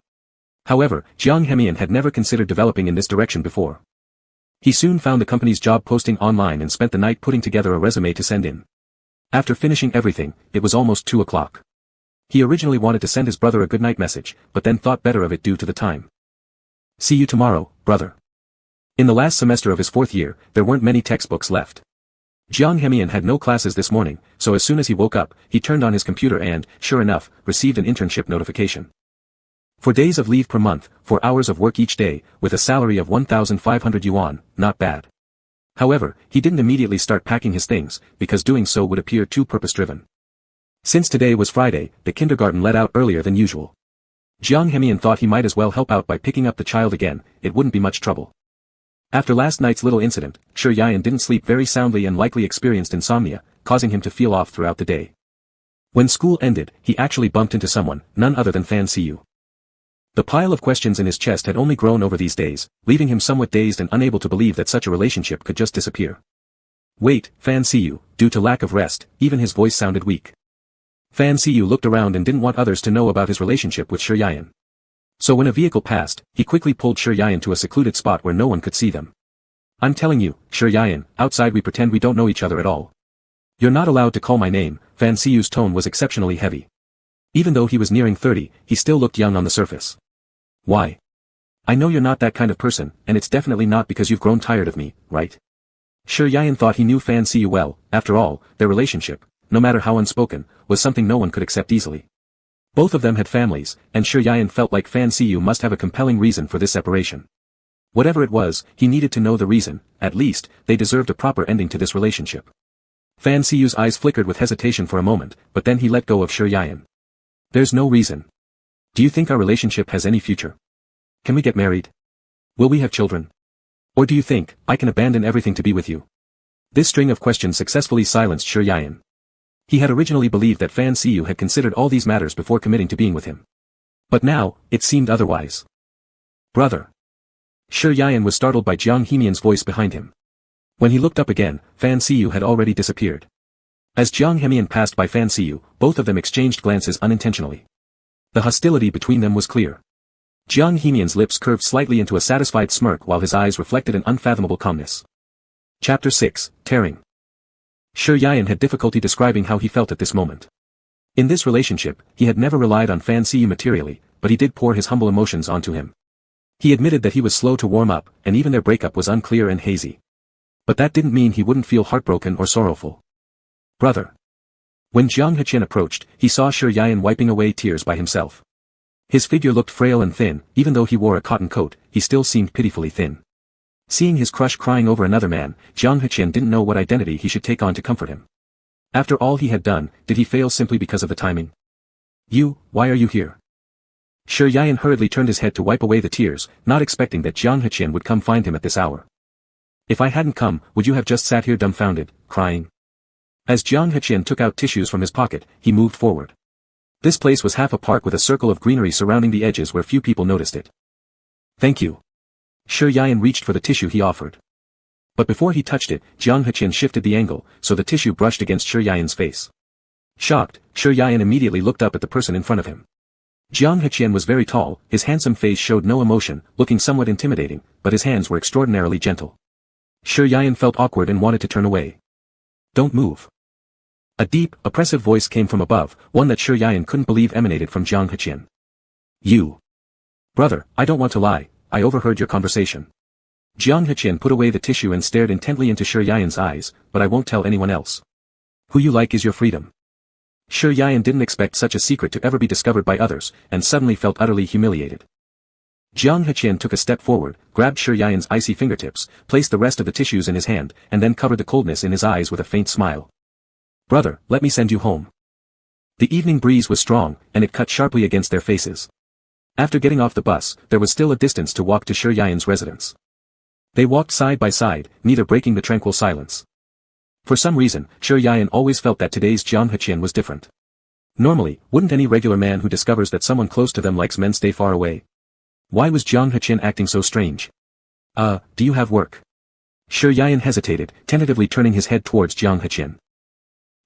However, Jiang Hemian had never considered developing in this direction before. He soon found the company's job posting online and spent the night putting together a resume to send in. After finishing everything, it was almost 2 o'clock. He originally wanted to send his brother a goodnight message, but then thought better of it due to the time. See you tomorrow, brother. In the last semester of his 4th year, there weren't many textbooks left. Jiang Hemian had no classes this morning, so as soon as he woke up, he turned on his computer and, sure enough, received an internship notification. 4 days of leave per month, 4 hours of work each day, with a salary of 1,500 yuan, not bad. However, he didn't immediately start packing his things, because doing so would appear too purpose-driven. Since today was Friday, the kindergarten let out earlier than usual. Jiang Hemian thought he might as well help out by picking up the child again, it wouldn't be much trouble. After last night's little incident, Sure Yayan didn't sleep very soundly and likely experienced insomnia, causing him to feel off throughout the day. When school ended, he actually bumped into someone, none other than Fan Siyu. The pile of questions in his chest had only grown over these days, leaving him somewhat dazed and unable to believe that such a relationship could just disappear. Wait, Fan Siyu, due to lack of rest, even his voice sounded weak. Fan Siyu looked around and didn't want others to know about his relationship with Sure Yayan. So when a vehicle passed, he quickly pulled Sure Yayan to a secluded spot where no one could see them. I'm telling you, Sure Yayan, outside we pretend we don't know each other at all. You're not allowed to call my name. Fan Siyu's tone was exceptionally heavy. Even though he was nearing 30, he still looked young on the surface. Why? I know you're not that kind of person, and it's definitely not because you've grown tired of me, right? Sure Yayan thought he knew Fan Siyu well. After all, their relationship, no matter how unspoken, was something no one could accept easily. Both of them had families, and Sure Yayan felt like Fan Siyu must have a compelling reason for this separation. Whatever it was, he needed to know the reason. At least, they deserved a proper ending to this relationship. Fan Siyu's eyes flickered with hesitation for a moment, but then he let go of Sure Yayan. There's no reason. Do you think our relationship has any future? Can we get married? Will we have children? Or do you think I can abandon everything to be with you? This string of questions successfully silenced Sure Yayan. He had originally believed that Fan Siyu had considered all these matters before committing to being with him. But now, it seemed otherwise. Brother. Sure Yayan was startled by Jiang Hemian's voice behind him. When he looked up again, Fan Siyu had already disappeared. As Jiang Hemian passed by Fan Siyu, both of them exchanged glances unintentionally. The hostility between them was clear. Jiang Hemian's lips curved slightly into a satisfied smirk while his eyes reflected an unfathomable calmness. Chapter 6, Tearing. Sure Yayan had difficulty describing how he felt at this moment. In this relationship, he had never relied on Fan Siyu materially, but he did pour his humble emotions onto him. He admitted that he was slow to warm up, and even their breakup was unclear and hazy. But that didn't mean he wouldn't feel heartbroken or sorrowful. Brother. When Jiang Heqian approached, he saw Sure Yayan wiping away tears by himself. His figure looked frail and thin, even though he wore a cotton coat, he still seemed pitifully thin. Seeing his crush crying over another man, Jiang Heqian didn't know what identity he should take on to comfort him. After all he had done, did he fail simply because of the timing? Why are you here? Sure Yayan hurriedly turned his head to wipe away the tears, not expecting that Jiang Heqian would come find him at this hour. If I hadn't come, would you have just sat here dumbfounded, crying? As Jiang Heqian took out tissues from his pocket, he moved forward. This place was half a park with a circle of greenery surrounding the edges where few people noticed it. Thank you. Sure Yayan reached for the tissue he offered. But before he touched it, Jiang Heqian shifted the angle, so the tissue brushed against Sure Yayan's face. Shocked, Sure Yayan immediately looked up at the person in front of him. Jiang Heqian was very tall, his handsome face showed no emotion, looking somewhat intimidating, but his hands were extraordinarily gentle. Sure Yayan felt awkward and wanted to turn away. Don't move. A deep, oppressive voice came from above, one that Sure Yayan couldn't believe emanated from Jiang Heqian. You. Brother, I don't want to lie, I overheard your conversation. Jiang Hechin put away the tissue and stared intently into Shi Yayan's eyes, but I won't tell anyone else. Who you like is your freedom. Shi Yayan didn't expect such a secret to ever be discovered by others, and suddenly felt utterly humiliated. Jiang Hechin took a step forward, grabbed Shi Yayan's icy fingertips, placed the rest of the tissues in his hand, and then covered the coldness in his eyes with a faint smile. Brother, let me send you home. The evening breeze was strong, and it cut sharply against their faces. After getting off the bus, there was still a distance to walk to Shi Yayan's residence. They walked side by side, neither breaking the tranquil silence. For some reason, Shi Yayan always felt that today's Jiang Hechin was different. Normally, wouldn't any regular man who discovers that someone close to them likes men stay far away? Why was Jiang Hechin acting so strange? Do you have work? Shi Yayan hesitated, tentatively turning his head towards Jiang Hechin.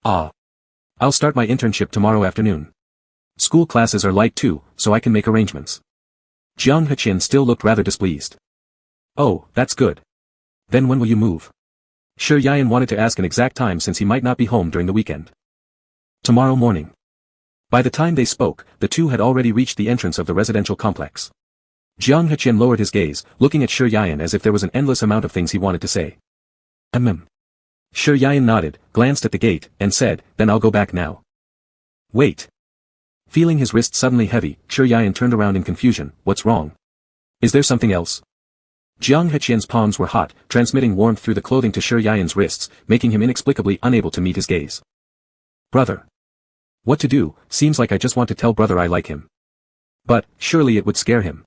I'll start my internship tomorrow afternoon. School classes are light too, so I can make arrangements. Jiang Hechin still looked rather displeased. Oh, that's good. Then when will you move? Shi Yayan wanted to ask an exact time since he might not be home during the weekend. Tomorrow morning. By the time they spoke, the two had already reached the entrance of the residential complex. Jiang Hechin lowered his gaze, looking at Shi Yayan as if there was an endless amount of things he wanted to say. Shi Yayan nodded, glanced at the gate, and said, then I'll go back now. Wait. Feeling his wrist suddenly heavy, Shi Yayan turned around in confusion. What's wrong? Is there something else? Jiang Hechin's palms were hot, transmitting warmth through the clothing to Shi Yayan's wrists, making him inexplicably unable to meet his gaze. Brother. What to do? Seems like I just want to tell brother I like him. But, surely it would scare him.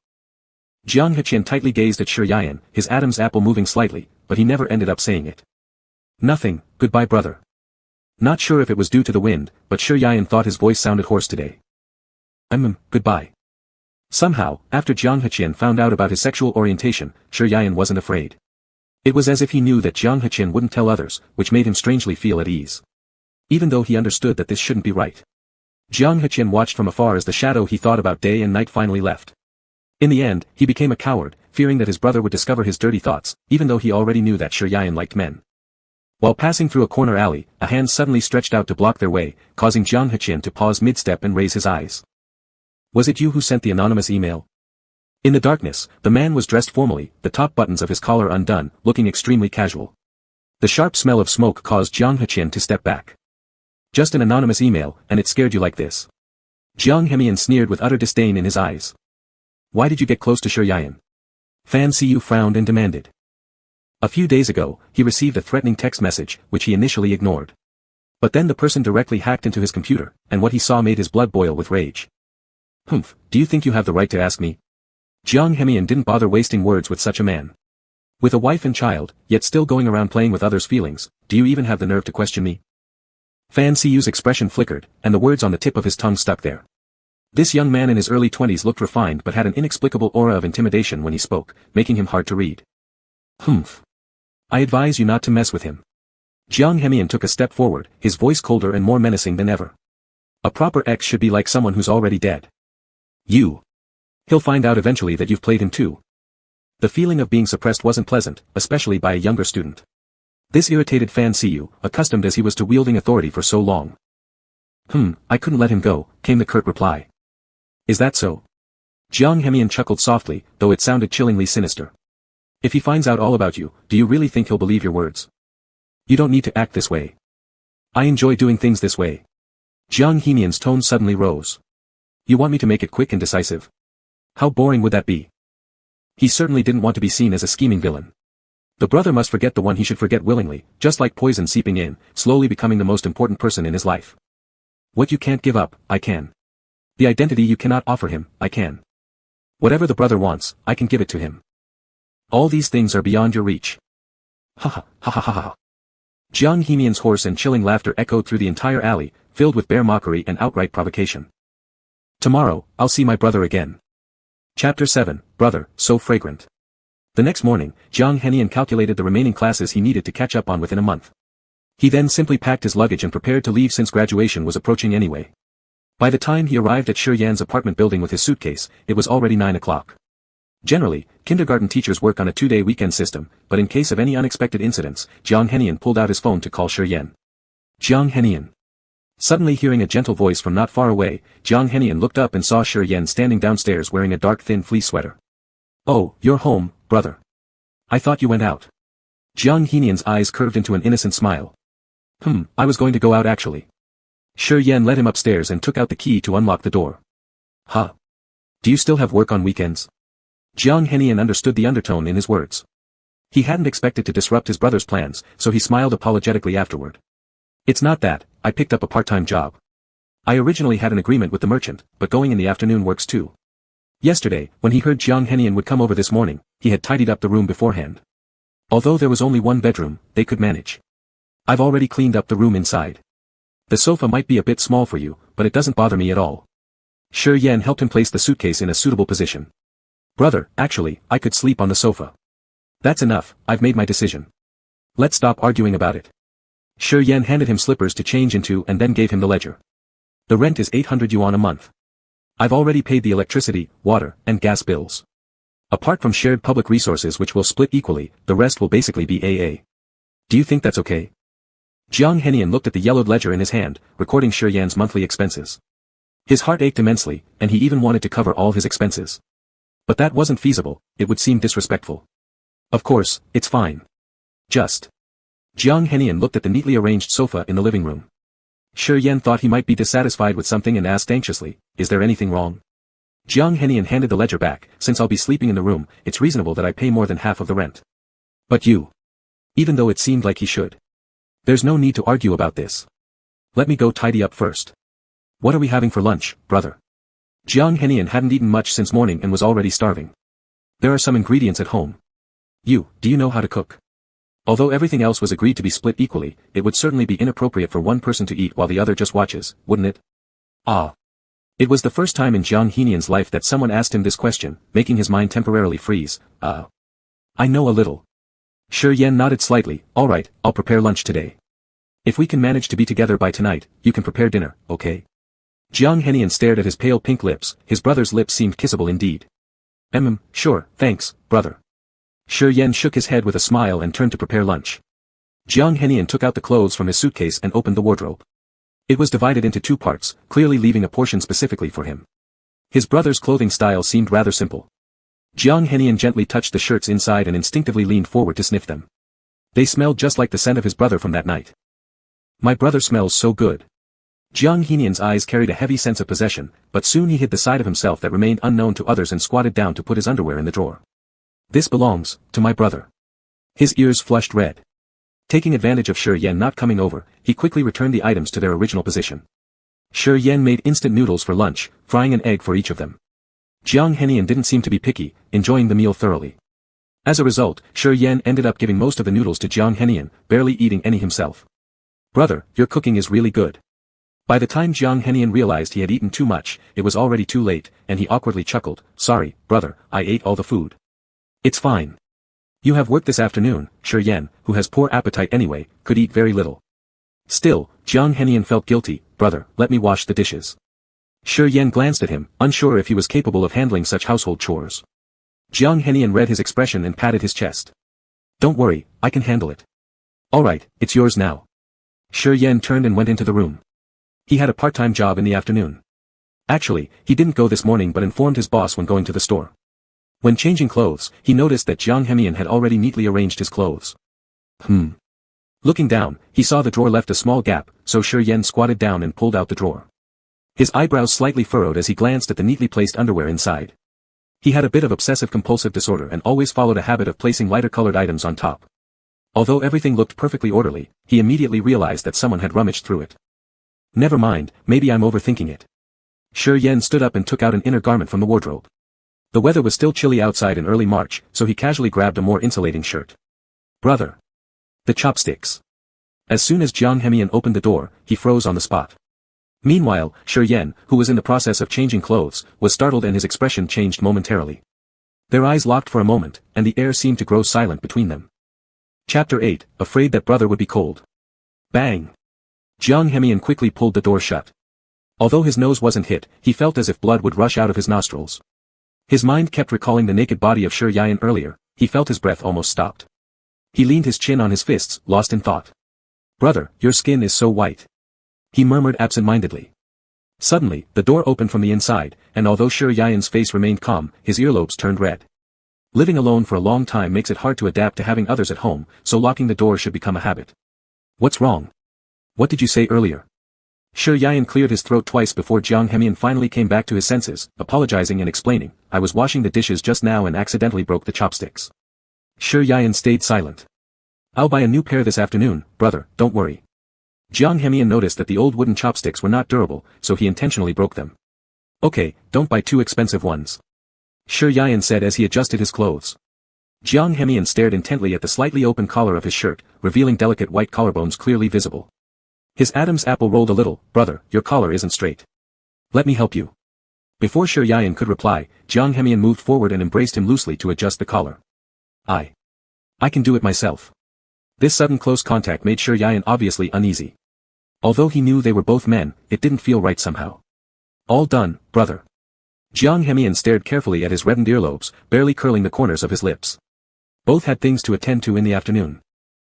Jiang Hechin tightly gazed at Shi Yayan, his Adam's apple moving slightly, but he never ended up saying it. Nothing, goodbye brother. Not sure if it was due to the wind, but Shi Yayan thought his voice sounded hoarse today. Goodbye. Somehow, after Jiang Hechin found out about his sexual orientation, Shi Yayan wasn't afraid. It was as if he knew that Jiang Hechin wouldn't tell others, which made him strangely feel at ease. Even though he understood that this shouldn't be right. Jiang Hechin watched from afar as the shadow he thought about day and night finally left. In the end, he became a coward, fearing that his brother would discover his dirty thoughts, even though he already knew that Shi Yayan liked men. While passing through a corner alley, a hand suddenly stretched out to block their way, causing Jiang Hechin to pause mid-step and raise his eyes. Was it you who sent the anonymous email? In the darkness, the man was dressed formally, the top buttons of his collar undone, looking extremely casual. The sharp smell of smoke caused Jiang Hechin to step back. Just an anonymous email, and it scared you like this? Jiang Hemian sneered with utter disdain in his eyes. Why did you get close to Shi Yayan? Fan Siyu frowned and demanded. A few days ago, he received a threatening text message, which he initially ignored. But then the person directly hacked into his computer, and what he saw made his blood boil with rage. Do you think you have the right to ask me? Jiang Hemian didn't bother wasting words with such a man. With a wife and child, yet still going around playing with others' feelings, do you even have the nerve to question me? Fan Siyu's expression flickered, and the words on the tip of his tongue stuck there. This young man in his early 20s looked refined but had an inexplicable aura of intimidation when he spoke, making him hard to read. I advise you not to mess with him. Jiang Hemian took a step forward, his voice colder and more menacing than ever. A proper ex should be like someone who's already dead. He'll find out eventually that you've played him too. The feeling of being suppressed wasn't pleasant, especially by a younger student. This irritated Fan Siyu, accustomed as he was to wielding authority for so long. I couldn't let him go, came the curt reply. Is that so? Jiang Hemian chuckled softly, though it sounded chillingly sinister. If he finds out all about you, do you really think he'll believe your words? You don't need to act this way. I enjoy doing things this way. Jiang Hemian's tone suddenly rose. You want me to make it quick and decisive? How boring would that be? He certainly didn't want to be seen as a scheming villain. The brother must forget the one he should forget willingly, just like poison seeping in, slowly becoming the most important person in his life. What you can't give up, I can. The identity you cannot offer him, I can. Whatever the brother wants, I can give it to him. All these things are beyond your reach. Ha ha ha ha ha ha. Jiang Hemian's hoarse and chilling laughter echoed through the entire alley, filled with bare mockery and outright provocation. Tomorrow, I'll see my brother again. Chapter 7, Brother, So Fragrant. The next morning, Jiang Henian calculated the remaining classes he needed to catch up on within a month. He then simply packed his luggage and prepared to leave since graduation was approaching anyway. By the time he arrived at Shi Yan's apartment building with his suitcase, it was already 9 o'clock. Generally, kindergarten teachers work on a 2-day weekend system, but in case of any unexpected incidents, Jiang Henian pulled out his phone to call Shi Yan. Jiang Henian. Suddenly hearing a gentle voice from not far away, Jiang Henian looked up and saw Shi Yan standing downstairs wearing a dark thin fleece sweater. Oh, you're home, brother. I thought you went out. Jiang Henian's eyes curved into an innocent smile. I was going to go out actually. Shi Yan led him upstairs and took out the key to unlock the door. Huh? Do you still have work on weekends? Jiang Henian understood the undertone in his words. He hadn't expected to disrupt his brother's plans, so he smiled apologetically afterward. It's not that, I picked up a part-time job. I originally had an agreement with the merchant, but going in the afternoon works too. Yesterday, when he heard Jiang Henian would come over this morning, he had tidied up the room beforehand. Although there was only one bedroom, they could manage. I've already cleaned up the room inside. The sofa might be a bit small for you, but it doesn't bother me at all. Shi Yan helped him place the suitcase in a suitable position. Brother, actually, I could sleep on the sofa. That's enough, I've made my decision. Let's stop arguing about it. Shi Yan handed him slippers to change into and then gave him the ledger. The rent is 800 yuan a month. I've already paid the electricity, water, and gas bills. Apart from shared public resources which will split equally, the rest will basically be AA. Do you think that's okay? Jiang Henian looked at the yellowed ledger in his hand, recording Shi Yan's monthly expenses. His heart ached immensely, and he even wanted to cover all his expenses. But that wasn't feasible, it would seem disrespectful. Of course, it's fine. Just. Jiang Henian looked at the neatly arranged sofa in the living room. Shi Yan thought he might be dissatisfied with something and asked anxiously, is there anything wrong? Jiang Henian handed the ledger back, since I'll be sleeping in the room, it's reasonable that I pay more than half of the rent. But you. Even though it seemed like he should. There's no need to argue about this. Let me go tidy up first. What are we having for lunch, brother? Jiang Henian hadn't eaten much since morning and was already starving. There are some ingredients at home. Do you know how to cook? Although everything else was agreed to be split equally, it would certainly be inappropriate for one person to eat while the other just watches, wouldn't it? Ah. It was the first time in Jiang Henian's life that someone asked him this question, making his mind temporarily freeze. I know a little. Shi Yan nodded slightly, alright, I'll prepare lunch today. If we can manage to be together by tonight, you can prepare dinner, okay? Jiang Henian stared at his pale pink lips, his brother's lips seemed kissable indeed. Sure, thanks, brother. Shi Yan shook his head with a smile and turned to prepare lunch. Jiang Henian took out the clothes from his suitcase and opened the wardrobe. It was divided into two parts, clearly leaving a portion specifically for him. His brother's clothing style seemed rather simple. Jiang Henian gently touched the shirts inside and instinctively leaned forward to sniff them. They smelled just like the scent of his brother from that night. My brother smells so good. Jiang Henian's eyes carried a heavy sense of possession, but soon he hid the side of himself that remained unknown to others and squatted down to put his underwear in the drawer. This belongs to my brother. His ears flushed red. Taking advantage of Shi Yan not coming over, he quickly returned the items to their original position. Shi Yan made instant noodles for lunch, frying an egg for each of them. Jiang Henian didn't seem to be picky, enjoying the meal thoroughly. As a result, Shi Yan ended up giving most of the noodles to Jiang Henian, barely eating any himself. Brother, your cooking is really good. By the time Jiang Henian realized he had eaten too much, it was already too late, and he awkwardly chuckled, sorry, brother, I ate all the food. It's fine. You have work this afternoon. Shi Yan, who has poor appetite anyway, could eat very little. Still, Jiang Henian felt guilty, brother, let me wash the dishes. Shi Yan glanced at him, unsure if he was capable of handling such household chores. Jiang Henian read his expression and patted his chest. Don't worry, I can handle it. Alright, it's yours now. Shi Yan turned and went into the room. He had a part-time job in the afternoon. Actually, he didn't go this morning but informed his boss when going to the store. When changing clothes, he noticed that Jiang Henian had already neatly arranged his clothes. Looking down, he saw the drawer left a small gap, so Shi Yan squatted down and pulled out the drawer. His eyebrows slightly furrowed as he glanced at the neatly placed underwear inside. He had a bit of obsessive-compulsive disorder and always followed a habit of placing lighter-colored items on top. Although everything looked perfectly orderly, he immediately realized that someone had rummaged through it. Never mind, maybe I'm overthinking it. Shi Yan stood up and took out an inner garment from the wardrobe. The weather was still chilly outside in early March, so he casually grabbed a more insulating shirt. Brother. The chopsticks. As soon as Jiang Henian opened the door, he froze on the spot. Meanwhile, Shi Yan, who was in the process of changing clothes, was startled and his expression changed momentarily. Their eyes locked for a moment, and the air seemed to grow silent between them. Chapter 8, afraid that brother would be cold. Bang! Jiang Henian quickly pulled the door shut. Although his nose wasn't hit, he felt as if blood would rush out of his nostrils. His mind kept recalling the naked body of Shi Yan earlier, he felt his breath almost stopped. He leaned his chin on his fists, lost in thought. Brother, your skin is so white. He murmured absent-mindedly. Suddenly, the door opened from the inside, and although Shi Yan's face remained calm, his earlobes turned red. Living alone for a long time makes it hard to adapt to having others at home, so locking the door should become a habit. What's wrong? What did you say earlier? Shi Yian cleared his throat twice before Jiang Hemian finally came back to his senses, apologizing and explaining, I was washing the dishes just now and accidentally broke the chopsticks. Shi Yian stayed silent. I'll buy a new pair this afternoon, brother, don't worry. Jiang Hemian noticed that the old wooden chopsticks were not durable, so he intentionally broke them. Okay, don't buy too expensive ones. Shi Yian said as he adjusted his clothes. Jiang Hemian stared intently at the slightly open collar of his shirt, revealing delicate white collarbones clearly visible. His Adam's apple rolled a little, brother, your collar isn't straight. Let me help you. Before Shi Yian could reply, Jiang Hemian moved forward and embraced him loosely to adjust the collar. I can do it myself. This sudden close contact made Shi Yian obviously uneasy. Although he knew they were both men, it didn't feel right somehow. All done, brother. Jiang Hemian stared carefully at his reddened earlobes, barely curling the corners of his lips. Both had things to attend to in the afternoon.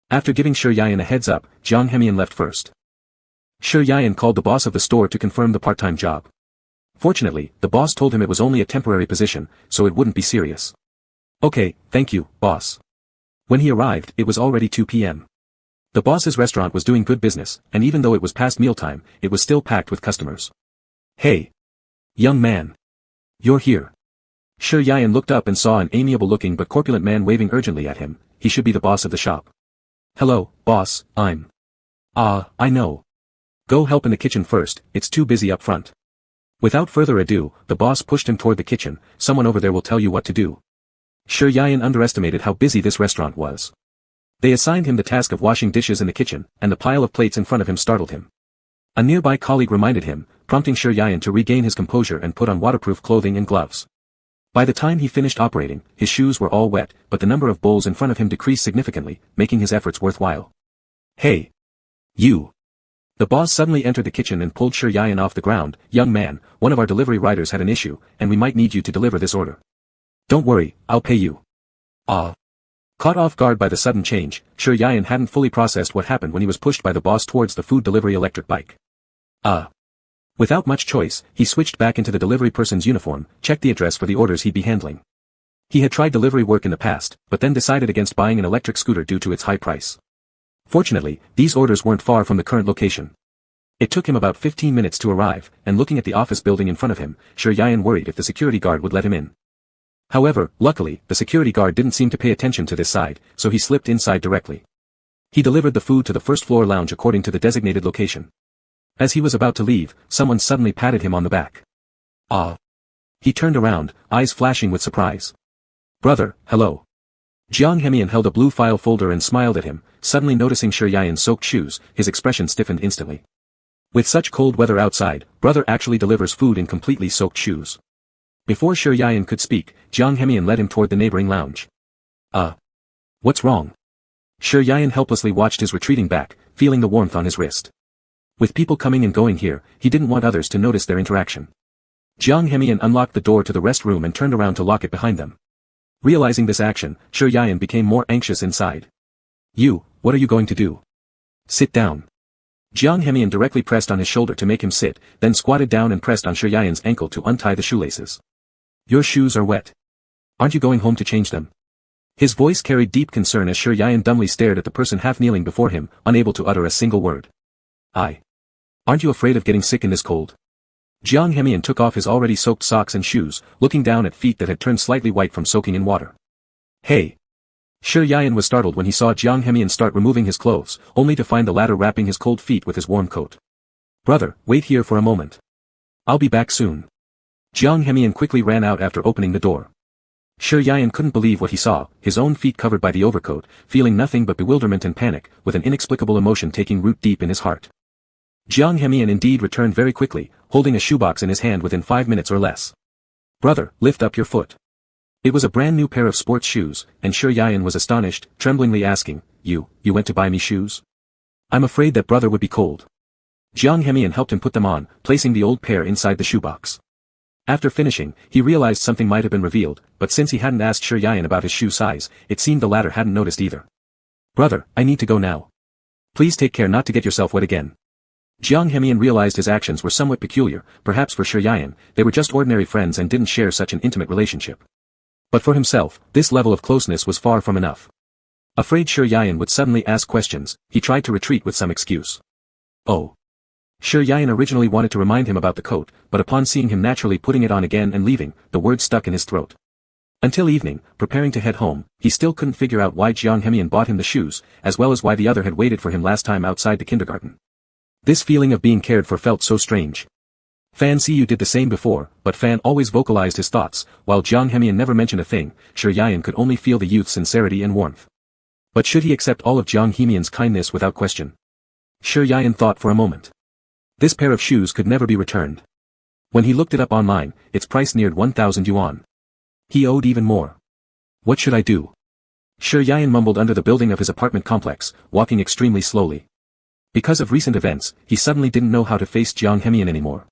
After giving Shi Yian a heads up, Jiang Hemian left first. Shi Yian called the boss of the store to confirm the part-time job. Fortunately, the boss told him it was only a temporary position, so it wouldn't be serious. Okay, thank you, boss. When he arrived, it was already 2 p.m. The boss's restaurant was doing good business, and even though it was past mealtime, it was still packed with customers. Hey! Young man! You're here. Shi Yian looked up and saw an amiable-looking but corpulent man waving urgently at him. He should be the boss of the shop. Hello, boss, I'm... I know. Go help in the kitchen first, it's too busy up front. Without further ado, the boss pushed him toward the kitchen. Someone over there will tell you what to do. Shi Yian underestimated how busy this restaurant was. They assigned him the task of washing dishes in the kitchen, and the pile of plates in front of him startled him. A nearby colleague reminded him, prompting Shi Yian to regain his composure and put on waterproof clothing and gloves. By the time he finished operating, his shoes were all wet, but the number of bowls in front of him decreased significantly, making his efforts worthwhile. Hey! You! The boss suddenly entered the kitchen and pulled Shi Yian off the ground. Young man, one of our delivery riders had an issue, and we might need you to deliver this order. Don't worry, I'll pay you. Caught off guard by the sudden change, Shi Yian hadn't fully processed what happened when he was pushed by the boss towards the food delivery electric bike. Without much choice, he switched back into the delivery person's uniform, checked the address for the orders he'd be handling. He had tried delivery work in the past, but then decided against buying an electric scooter due to its high price. Fortunately, these orders weren't far from the current location. It took him about 15 minutes to arrive, and looking at the office building in front of him, Shi Yian worried if the security guard would let him in. However, luckily, the security guard didn't seem to pay attention to this side, so he slipped inside directly. He delivered the food to the first-floor lounge according to the designated location. As he was about to leave, someone suddenly patted him on the back. He turned around, eyes flashing with surprise. Brother, hello. Jiang Hemian held a blue file folder and smiled at him, suddenly noticing Shi Yian's soaked shoes. His expression stiffened instantly. With such cold weather outside, brother actually delivers food in completely soaked shoes. Before Shi Yian could speak, Jiang Hemian led him toward the neighboring lounge. What's wrong? Shi Yian helplessly watched his retreating back, feeling the warmth on his wrist. With people coming and going here, he didn't want others to notice their interaction. Jiang Hemian unlocked the door to the rest room and turned around to lock it behind them. Realizing this action, Shi Yian became more anxious inside. What are you going to do? Sit down. Jiang Hemian directly pressed on his shoulder to make him sit, then squatted down and pressed on Shi Yian's ankle to untie the shoelaces. Your shoes are wet. Aren't you going home to change them? His voice carried deep concern as Shi Yian dumbly stared at the person half kneeling before him, unable to utter a single word. Aren't you afraid of getting sick in this cold? Jiang Hemian took off his already soaked socks and shoes, looking down at feet that had turned slightly white from soaking in water. Hey! Shi Yian was startled when he saw Jiang Hemian start removing his clothes, only to find the latter wrapping his cold feet with his warm coat. Brother, wait here for a moment. I'll be back soon. Jiang Hemian quickly ran out after opening the door. Shi Yian couldn't believe what he saw, his own feet covered by the overcoat, feeling nothing but bewilderment and panic, with an inexplicable emotion taking root deep in his heart. Jiang Hemian indeed returned very quickly, holding a shoebox in his hand within 5 minutes or less. Brother, lift up your foot. It was a brand new pair of sports shoes, and Shi Yian was astonished, tremblingly asking, You went to buy me shoes? I'm afraid that brother would be cold. Jiang Hemian helped him put them on, placing the old pair inside the shoebox. After finishing, he realized something might have been revealed, but since he hadn't asked Shi Yian about his shoe size, it seemed the latter hadn't noticed either. Brother, I need to go now. Please take care not to get yourself wet again. Jiang Hemian realized his actions were somewhat peculiar, perhaps for Shi Yian, they were just ordinary friends and didn't share such an intimate relationship. But for himself, this level of closeness was far from enough. Afraid Shi Yayan would suddenly ask questions, he tried to retreat with some excuse. Oh. Shi Yayan originally wanted to remind him about the coat, but upon seeing him naturally putting it on again and leaving, the words stuck in his throat. Until evening, preparing to head home, he still couldn't figure out why Jiang Hemian bought him the shoes, as well as why the other had waited for him last time outside the kindergarten. This feeling of being cared for felt so strange. Fan Siyu did the same before, but Fan always vocalized his thoughts, while Jiang Hemian never mentioned a thing. Shi Yayan could only feel the youth's sincerity and warmth. But should he accept all of Jiang Hemian's kindness without question? Shi Yayan thought for a moment. This pair of shoes could never be returned. When he looked it up online, its price neared 1,000 yuan. He owed even more. What should I do? Shi Yayan mumbled under the building of his apartment complex, walking extremely slowly. Because of recent events, he suddenly didn't know how to face Jiang Hemian anymore.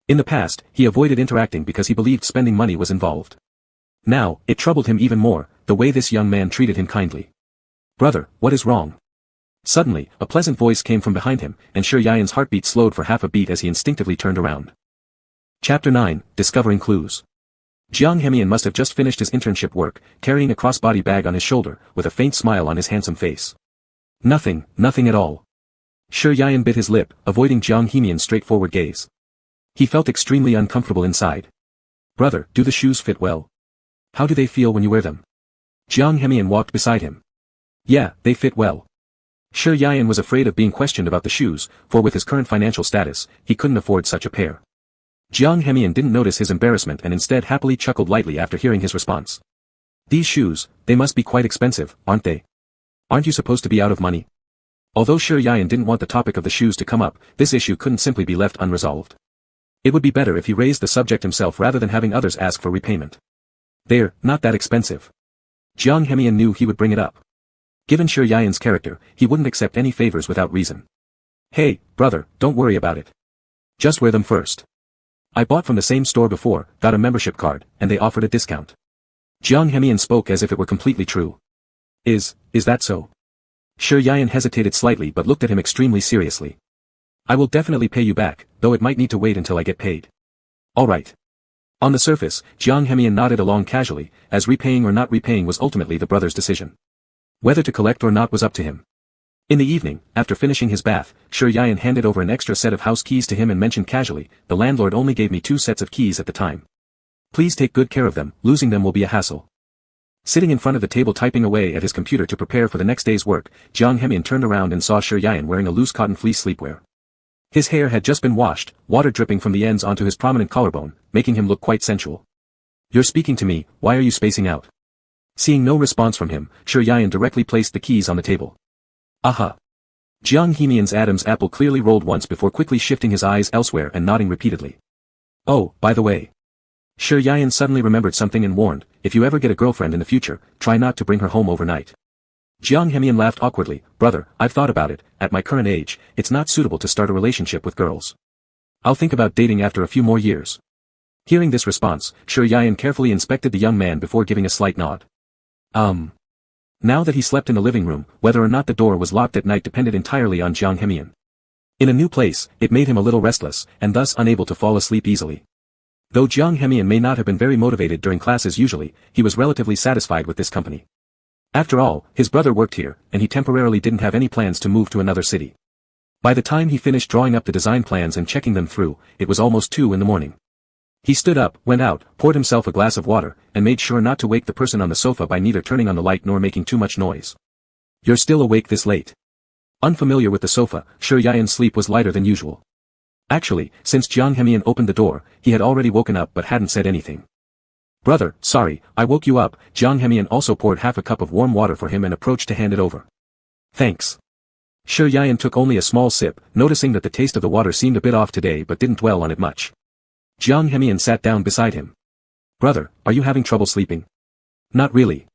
In the past, he avoided interacting because he believed spending money was involved. Now, it troubled him even more, the way this young man treated him kindly. Brother, what is wrong? Suddenly, a pleasant voice came from behind him, and Shi Yayan's heartbeat slowed for half a beat as he instinctively turned around. Chapter 9, Discovering Clues. Jiang Hemian must have just finished his internship work, carrying a crossbody bag on his shoulder, with a faint smile on his handsome face. Nothing at all. Shi Yayan bit his lip, avoiding Jiang Hemian's straightforward gaze. He felt extremely uncomfortable inside. Brother, do the shoes fit well? How do they feel when you wear them? Jiang Hemian walked beside him. Yeah, they fit well. Shi Yayan was afraid of being questioned about the shoes, for with his current financial status, he couldn't afford such a pair. Jiang Hemian didn't notice his embarrassment and instead happily chuckled lightly after hearing his response. These shoes, they must be quite expensive, aren't they? Aren't you supposed to be out of money? Although Shi Yayan didn't want the topic of the shoes to come up, this issue couldn't simply be left unresolved. It would be better if he raised the subject himself rather than having others ask for repayment. They're not that expensive. Jiang Hemian knew he would bring it up. Given Shi Yayan's character, he wouldn't accept any favors without reason. Hey, brother, don't worry about it. Just wear them first. I bought from the same store before, got a membership card, and they offered a discount. Jiang Hemian spoke as if it were completely true. Is that so? Shi Yayan hesitated slightly but looked at him extremely seriously. I will definitely pay you back, though it might need to wait until I get paid. Alright. On the surface, Jiang Hemian nodded along casually, as repaying or not repaying was ultimately the brother's decision. Whether to collect or not was up to him. In the evening, after finishing his bath, Shi Yayan handed over an extra set of house keys to him and mentioned casually, the landlord only gave me 2 sets of keys at the time. Please take good care of them, losing them will be a hassle. Sitting in front of the table typing away at his computer to prepare for the next day's work, Jiang Hemian turned around and saw Shi Yayan wearing a loose cotton fleece sleepwear. His hair had just been washed, water dripping from the ends onto his prominent collarbone, making him look quite sensual. You're speaking to me, why are you spacing out? Seeing no response from him, Shi Yayan directly placed the keys on the table. Aha! Jiang Hemian's Adam's apple clearly rolled once before quickly shifting his eyes elsewhere and nodding repeatedly. Oh, by the way. Shi Yayan suddenly remembered something and warned, if you ever get a girlfriend in the future, try not to bring her home overnight. Jiang Hemian laughed awkwardly, brother, I've thought about it, at my current age, it's not suitable to start a relationship with girls. I'll think about dating after a few more years. Hearing this response, Shi Yayan carefully inspected the young man before giving a slight nod. Now that he slept in the living room, whether or not the door was locked at night depended entirely on Jiang Hemian. In a new place, it made him a little restless, and thus unable to fall asleep easily. Though Jiang Hemian may not have been very motivated during classes usually, he was relatively satisfied with this company. After all, his brother worked here, and he temporarily didn't have any plans to move to another city. By the time he finished drawing up the design plans and checking them through, it was almost 2 in the morning. He stood up, went out, poured himself a glass of water, and made sure not to wake the person on the sofa by neither turning on the light nor making too much noise. You're still awake this late. Unfamiliar with the sofa, Shi Yayan's sleep was lighter than usual. Actually, since Jiang Hemian opened the door, he had already woken up but hadn't said anything. Brother, sorry, I woke you up. Jiang Hemian also poured half a cup of warm water for him and approached to hand it over. Thanks. Shi Yayan took only a small sip, noticing that the taste of the water seemed a bit off today but didn't dwell on it much. Jiang Hemian sat down beside him. Brother, are you having trouble sleeping? Not really.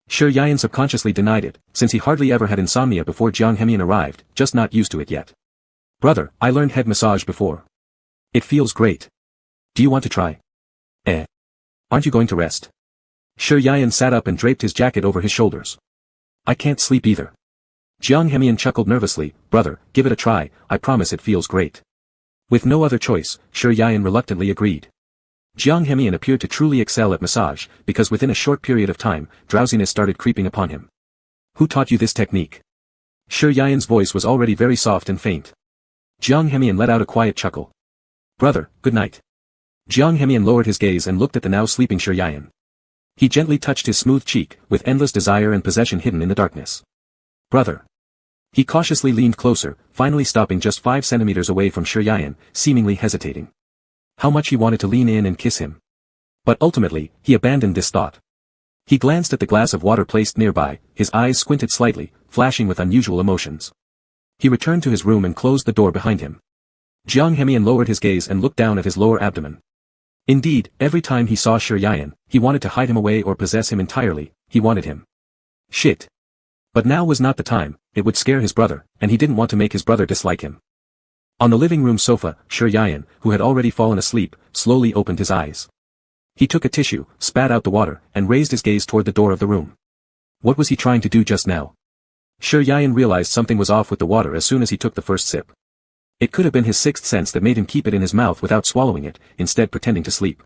Shi Yayan subconsciously denied it, since he hardly ever had insomnia before Jiang Hemian arrived, just not used to it yet. Brother, I learned head massage before. It feels great. Do you want to try? Aren't you going to rest? Shi Yayan sat up and draped his jacket over his shoulders. I can't sleep either. Jiang Hemian chuckled nervously, brother, give it a try, I promise it feels great. With no other choice, Shi Yayan reluctantly agreed. Jiang Hemian appeared to truly excel at massage, because within a short period of time, drowsiness started creeping upon him. Who taught you this technique? Shi Yian's voice was already very soft and faint. Jiang Hemian let out a quiet chuckle. Brother, good night. Jiang Hemian lowered his gaze and looked at the now sleeping Shi Yian. He gently touched his smooth cheek, with endless desire and possession hidden in the darkness. Brother. He cautiously leaned closer, finally stopping just 5 centimeters away from Shi Yian, seemingly hesitating. How much he wanted to lean in and kiss him. But ultimately, he abandoned this thought. He glanced at the glass of water placed nearby, his eyes squinted slightly, flashing with unusual emotions. He returned to his room and closed the door behind him. Jiang Hemian lowered his gaze and looked down at his lower abdomen. Indeed, every time he saw Shi Yian, he wanted to hide him away or possess him entirely, he wanted him. Shit. But now was not the time, it would scare his brother, and he didn't want to make his brother dislike him. On the living room sofa, Shi Yian, who had already fallen asleep, slowly opened his eyes. He took a tissue, spat out the water, and raised his gaze toward the door of the room. What was he trying to do just now? Shi Yian realized something was off with the water as soon as he took the first sip. It could have been his sixth sense that made him keep it in his mouth without swallowing it, instead pretending to sleep.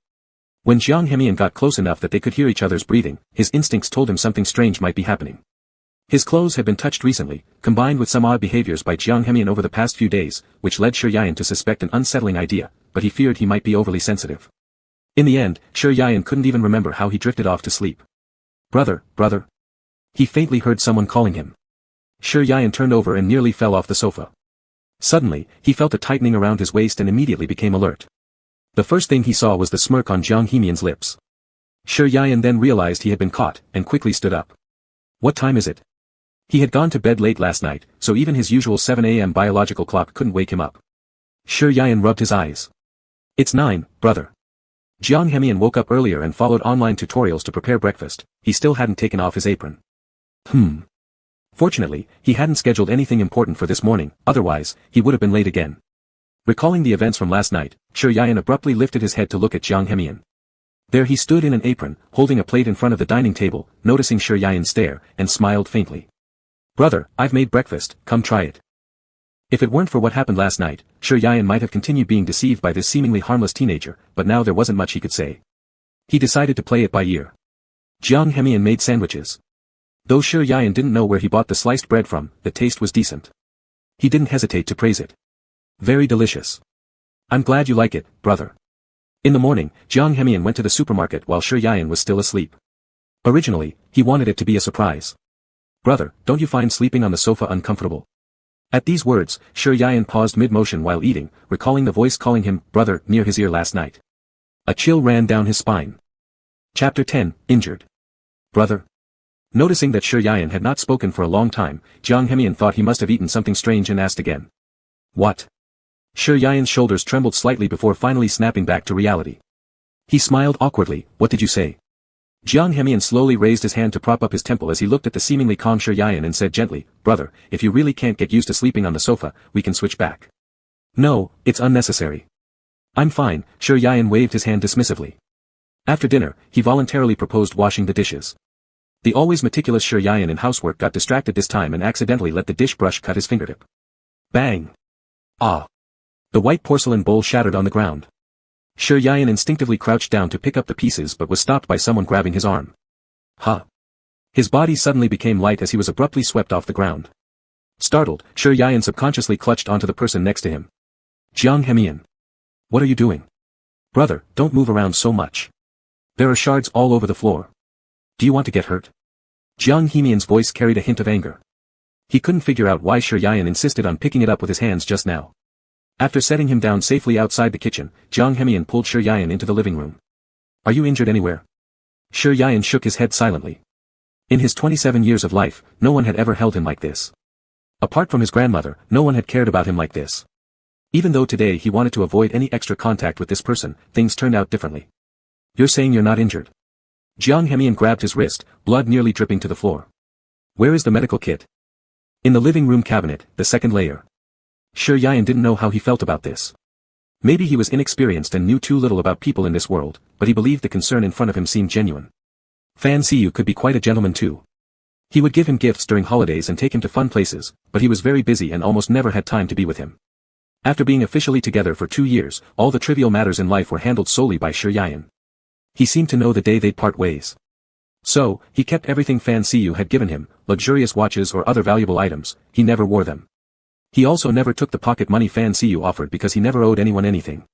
When Jiang Hemian got close enough that they could hear each other's breathing, his instincts told him something strange might be happening. His clothes had been touched recently, combined with some odd behaviors by Jiang Hemian over the past few days, which led Shi Yian to suspect an unsettling idea, but he feared he might be overly sensitive. In the end, Shi Yian couldn't even remember how he drifted off to sleep. Brother. He faintly heard someone calling him. Shi Yian turned over and nearly fell off the sofa. Suddenly, he felt a tightening around his waist and immediately became alert. The first thing he saw was the smirk on Jiang Hemian's lips. Shi Yian then realized he had been caught, and quickly stood up. What time is it? He had gone to bed late last night, so even his usual 7 a.m. biological clock couldn't wake him up. Shi Yian rubbed his eyes. It's 9, brother. Jiang Hemian woke up earlier and followed online tutorials to prepare breakfast. He still hadn't taken off his apron. Fortunately, he hadn't scheduled anything important for this morning, otherwise, he would have been late again. Recalling the events from last night, Shi Yian abruptly lifted his head to look at Jiang Hemian. There he stood in an apron, holding a plate in front of the dining table, noticing Shi Yian's stare, and smiled faintly. Brother, I've made breakfast, come try it. If it weren't for what happened last night, Shi Yian might have continued being deceived by this seemingly harmless teenager, but now there wasn't much he could say. He decided to play it by ear. Jiang Hemian made sandwiches. Though Shi Yian didn't know where he bought the sliced bread from, the taste was decent. He didn't hesitate to praise it. Very delicious. I'm glad you like it, brother. In the morning, Jiang Hemian went to the supermarket while Shi Yian was still asleep. Originally, he wanted it to be a surprise. Brother, don't you find sleeping on the sofa uncomfortable? At these words, Shi Yian paused mid-motion while eating, recalling the voice calling him, brother, near his ear last night. A chill ran down his spine. Chapter 10, Injured. Brother. Noticing that Shi Yian had not spoken for a long time, Jiang Hemian thought he must have eaten something strange and asked again. What? Shi Yian's shoulders trembled slightly before finally snapping back to reality. He smiled awkwardly. What did you say? Jiang Hemian slowly raised his hand to prop up his temple as he looked at the seemingly calm Shi Yian and said gently, brother, if you really can't get used to sleeping on the sofa, we can switch back. No, it's unnecessary. I'm fine, Shi Yian waved his hand dismissively. After dinner, he voluntarily proposed washing the dishes. The always meticulous Shi Yian in housework got distracted this time and accidentally let the dish brush cut his fingertip. Bang! Ah! The white porcelain bowl shattered on the ground. Shi Yian instinctively crouched down to pick up the pieces but was stopped by someone grabbing his arm. Huh! His body suddenly became light as he was abruptly swept off the ground. Startled, Shi Yian subconsciously clutched onto the person next to him. Jiang Hemian. What are you doing? Brother, don't move around so much. There are shards all over the floor. Do you want to get hurt? Jiang Hemian's voice carried a hint of anger. He couldn't figure out why Shi Yian insisted on picking it up with his hands just now. After setting him down safely outside the kitchen, Jiang Hemian pulled Shi Yian into the living room. Are you injured anywhere? Shi Yian shook his head silently. In his 27 years of life, no one had ever held him like this. Apart from his grandmother, no one had cared about him like this. Even though today he wanted to avoid any extra contact with this person, things turned out differently. You're saying you're not injured? Jiang Hemian grabbed his wrist, blood nearly dripping to the floor. Where is the medical kit? In the living room cabinet, the second layer. Shi Yian didn't know how he felt about this. Maybe he was inexperienced and knew too little about people in this world, but he believed the concern in front of him seemed genuine. Fan Siyu could be quite a gentleman too. He would give him gifts during holidays and take him to fun places, but he was very busy and almost never had time to be with him. After being officially together for 2 years, all the trivial matters in life were handled solely by Shi Yayan. He seemed to know the day they'd part ways. So, he kept everything Fan Siyu had given him, luxurious watches or other valuable items, he never wore them. He also never took the pocket money Fan Siyu offered because he never owed anyone anything.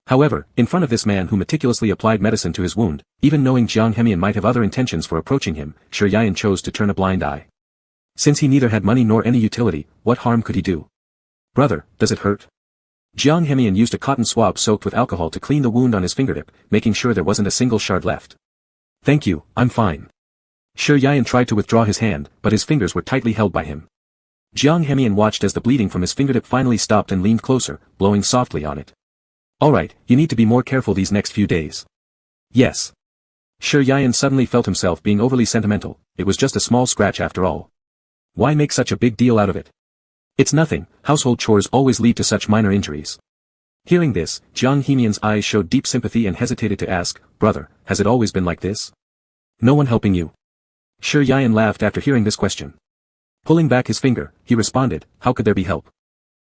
However, in front of this man who meticulously applied medicine to his wound, even knowing Jiang Hemian might have other intentions for approaching him, Shi Yayan chose to turn a blind eye. Since he neither had money nor any utility, what harm could he do? Brother, does it hurt? Jiang Hemian used a cotton swab soaked with alcohol to clean the wound on his fingertip, making sure there wasn't a single shard left. Thank you, I'm fine. Shi Yayan tried to withdraw his hand, but his fingers were tightly held by him. Jiang Hemian watched as the bleeding from his fingertip finally stopped and leaned closer, blowing softly on it. Alright, you need to be more careful these next few days. Yes. Shi Yayan suddenly felt himself being overly sentimental, it was just a small scratch after all. Why make such a big deal out of it? It's nothing, household chores always lead to such minor injuries. Hearing this, Jiang Hemian's eyes showed deep sympathy and hesitated to ask, brother, has it always been like this? No one helping you? Shi Yayan laughed after hearing this question. Pulling back his finger, he responded, how could there be help?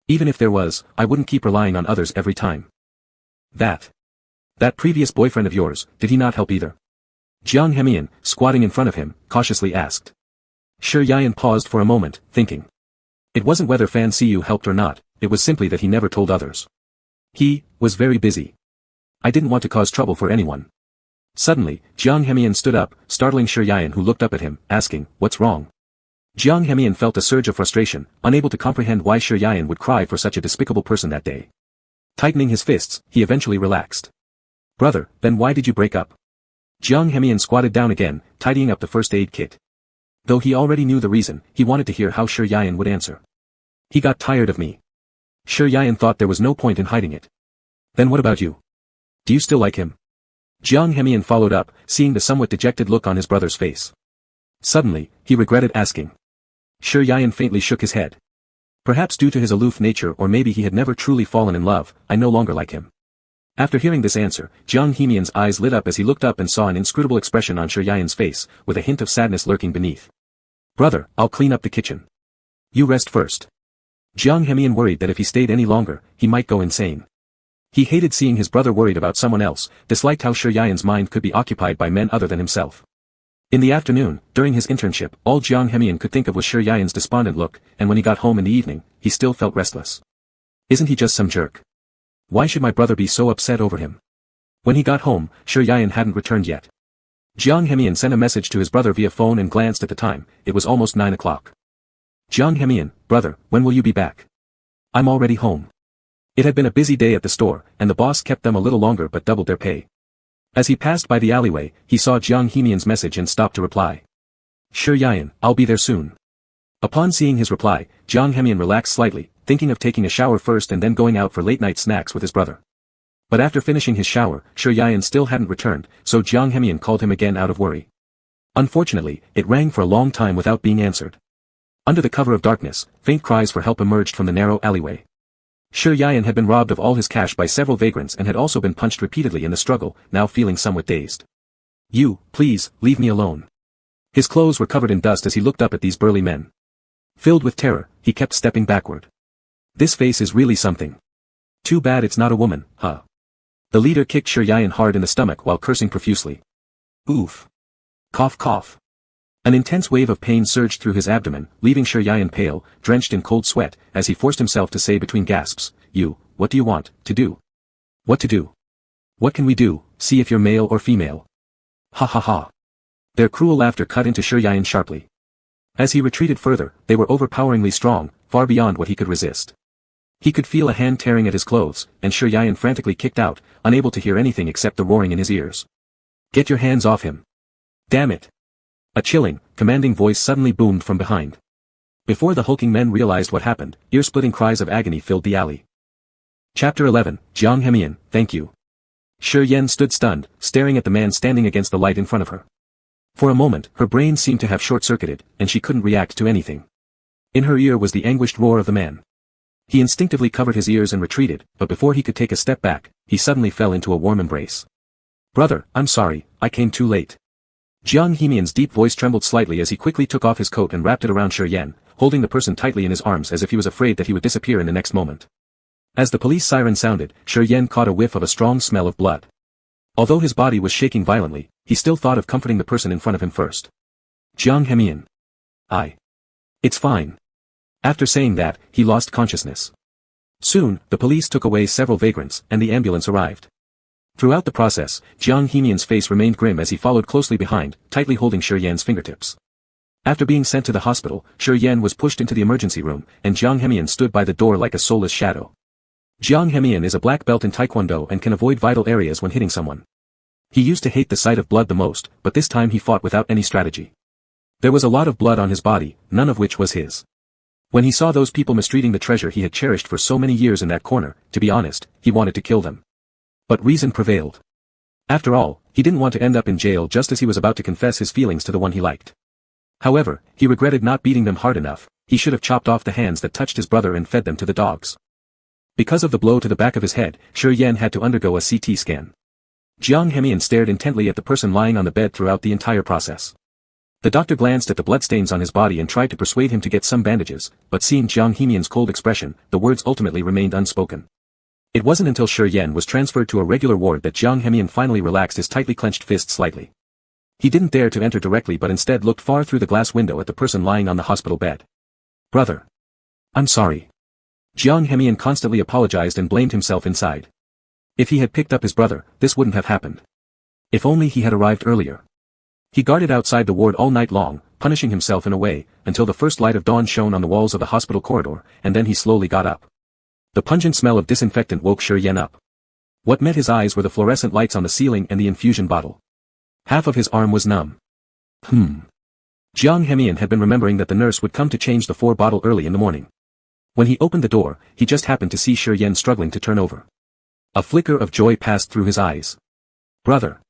Even if there was, I wouldn't keep relying on others every time. That previous boyfriend of yours, did he not help either? Jiang Hemian, squatting in front of him, cautiously asked. Shi Yayan paused for a moment, thinking. It wasn't whether Fan Siyu helped or not, it was simply that he never told others. He was very busy. I didn't want to cause trouble for anyone. Suddenly, Jiang Hemian stood up, startling Shi Yayan who looked up at him, asking, what's wrong? Jiang Hemian felt a surge of frustration, unable to comprehend why Shi Yayan would cry for such a despicable person that day. Tightening his fists, he eventually relaxed. Brother, then why did you break up? Jiang Hemian squatted down again, tidying up the first aid kit. Though he already knew the reason, he wanted to hear how Shi Yayan would answer. He got tired of me. Shi Yayan thought there was no point in hiding it. Then what about you? Do you still like him? Jiang Hemian followed up, seeing the somewhat dejected look on his brother's face. Suddenly, he regretted asking. Shi Yayan faintly shook his head. Perhaps due to his aloof nature or maybe he had never truly fallen in love, I no longer like him. After hearing this answer, Jiang Hemian's eyes lit up as he looked up and saw an inscrutable expression on Shi Yayan's face, with a hint of sadness lurking beneath. Brother, I'll clean up the kitchen. You rest first. Jiang Hemian worried that if he stayed any longer, he might go insane. He hated seeing his brother worried about someone else, disliked how Shi Yayan's mind could be occupied by men other than himself. In the afternoon, during his internship, all Jiang Hemian could think of was Shi Yayan's despondent look, and when he got home in the evening, he still felt restless. Isn't he just some jerk? Why should my brother be so upset over him? When he got home, Shi Yayan hadn't returned yet. Jiang Hemian sent a message to his brother via phone and glanced at the time, it was almost 9 o'clock. Jiang Hemian, brother, when will you be back? I'm already home. It had been a busy day at the store, and the boss kept them a little longer but doubled their pay. As he passed by the alleyway, he saw Jiang Hemian's message and stopped to reply. Shi Yayan, I'll be there soon. Upon seeing his reply, Jiang Hemian relaxed slightly, thinking of taking a shower first and then going out for late-night snacks with his brother. But after finishing his shower, Shi Yayan still hadn't returned, so Jiang Hemian called him again out of worry. Unfortunately, it rang for a long time without being answered. Under the cover of darkness, faint cries for help emerged from the narrow alleyway. Shi Yayan had been robbed of all his cash by several vagrants and had also been punched repeatedly in the struggle, now feeling somewhat dazed. You, please, leave me alone. His clothes were covered in dust as he looked up at these burly men. Filled with terror, he kept stepping backward. This face is really something. Too bad it's not a woman, huh? The leader kicked Shi Yayan hard in the stomach while cursing profusely. Oof. Cough cough. An intense wave of pain surged through his abdomen, leaving Shi Yayan pale, drenched in cold sweat, as he forced himself to say between gasps, what do you want to do? What to do? What can we do, see if you're male or female? Ha ha ha. Their cruel laughter cut into Shi Yayan sharply. As he retreated further, they were overpoweringly strong, far beyond what he could resist. He could feel a hand tearing at his clothes, and Shi Yayan frantically kicked out, unable to hear anything except the roaring in his ears. Get your hands off him. Damn it. A chilling, commanding voice suddenly boomed from behind. Before the hulking men realized what happened, ear-splitting cries of agony filled the alley. Chapter 11, Jiang Hemian, thank you. Shi Yan stood stunned, staring at the man standing against the light in front of her. For a moment, her brain seemed to have short-circuited, and she couldn't react to anything. In her ear was the anguished roar of the man. He instinctively covered his ears and retreated, but before he could take a step back, he suddenly fell into a warm embrace. Brother, I'm sorry, I came too late. Jiang Hemian's deep voice trembled slightly as he quickly took off his coat and wrapped it around Shi Yan, holding the person tightly in his arms as if he was afraid that he would disappear in the next moment. As the police siren sounded, Shi Yan caught a whiff of a strong smell of blood. Although his body was shaking violently, he still thought of comforting the person in front of him first. Jiang Hemian. It's fine. After saying that, he lost consciousness. Soon, the police took away several vagrants, and the ambulance arrived. Throughout the process, Jiang Hemian's face remained grim as he followed closely behind, tightly holding Shi Yan's fingertips. After being sent to the hospital, Shi Yan was pushed into the emergency room, and Jiang Hemian stood by the door like a soulless shadow. Jiang Hemian is a black belt in Taekwondo and can avoid vital areas when hitting someone. He used to hate the sight of blood the most, but this time he fought without any strategy. There was a lot of blood on his body, none of which was his. When he saw those people mistreating the treasure he had cherished for so many years in that corner, to be honest, he wanted to kill them. But reason prevailed. After all, he didn't want to end up in jail just as he was about to confess his feelings to the one he liked. However, he regretted not beating them hard enough. He should have chopped off the hands that touched his brother and fed them to the dogs. Because of the blow to the back of his head, Shi Yan had to undergo a CT scan. Jiang Hemian stared intently at the person lying on the bed throughout the entire process. The doctor glanced at the bloodstains on his body and tried to persuade him to get some bandages, but seeing Jiang Hemian's cold expression, the words ultimately remained unspoken. It wasn't until Shi Yan was transferred to a regular ward that Jiang Hemian finally relaxed his tightly clenched fist slightly. He didn't dare to enter directly but instead looked far through the glass window at the person lying on the hospital bed. Brother. I'm sorry. Jiang Hemian constantly apologized and blamed himself inside. If he had picked up his brother, this wouldn't have happened. If only he had arrived earlier. He guarded outside the ward all night long, punishing himself in a way, until the first light of dawn shone on the walls of the hospital corridor, and then he slowly got up. The pungent smell of disinfectant woke Shi Yan up. What met his eyes were the fluorescent lights on the ceiling and the infusion bottle. Half of his arm was numb. Jiang Hemian had been remembering that the nurse would come to change the 4 bottle early in the morning. When he opened the door, he just happened to see Shi Yan struggling to turn over. A flicker of joy passed through his eyes. Brother.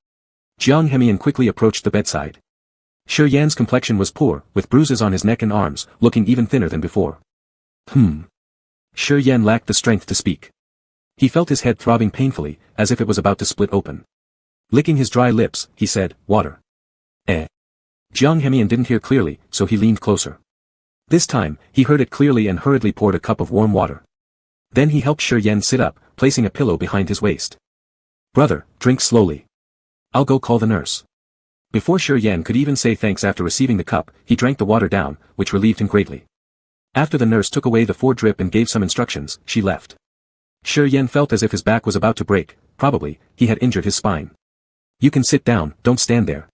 Jiang Hemian quickly approached the bedside. Shi Yan's complexion was poor, with bruises on his neck and arms, looking even thinner than before. Shi Yan lacked the strength to speak. He felt his head throbbing painfully, as if it was about to split open. Licking his dry lips, he said, water. Jiang Hemian didn't hear clearly, so he leaned closer. This time, he heard it clearly and hurriedly poured a cup of warm water. Then he helped Shi Yan sit up, placing a pillow behind his waist. Brother, drink slowly. I'll go call the nurse. Before Shi Yan could even say thanks after receiving the cup, he drank the water down, which relieved him greatly. After the nurse took away the 4 drip and gave some instructions, she left. Shi Yan felt as if his back was about to break. Probably, he had injured his spine. You can sit down, don't stand there.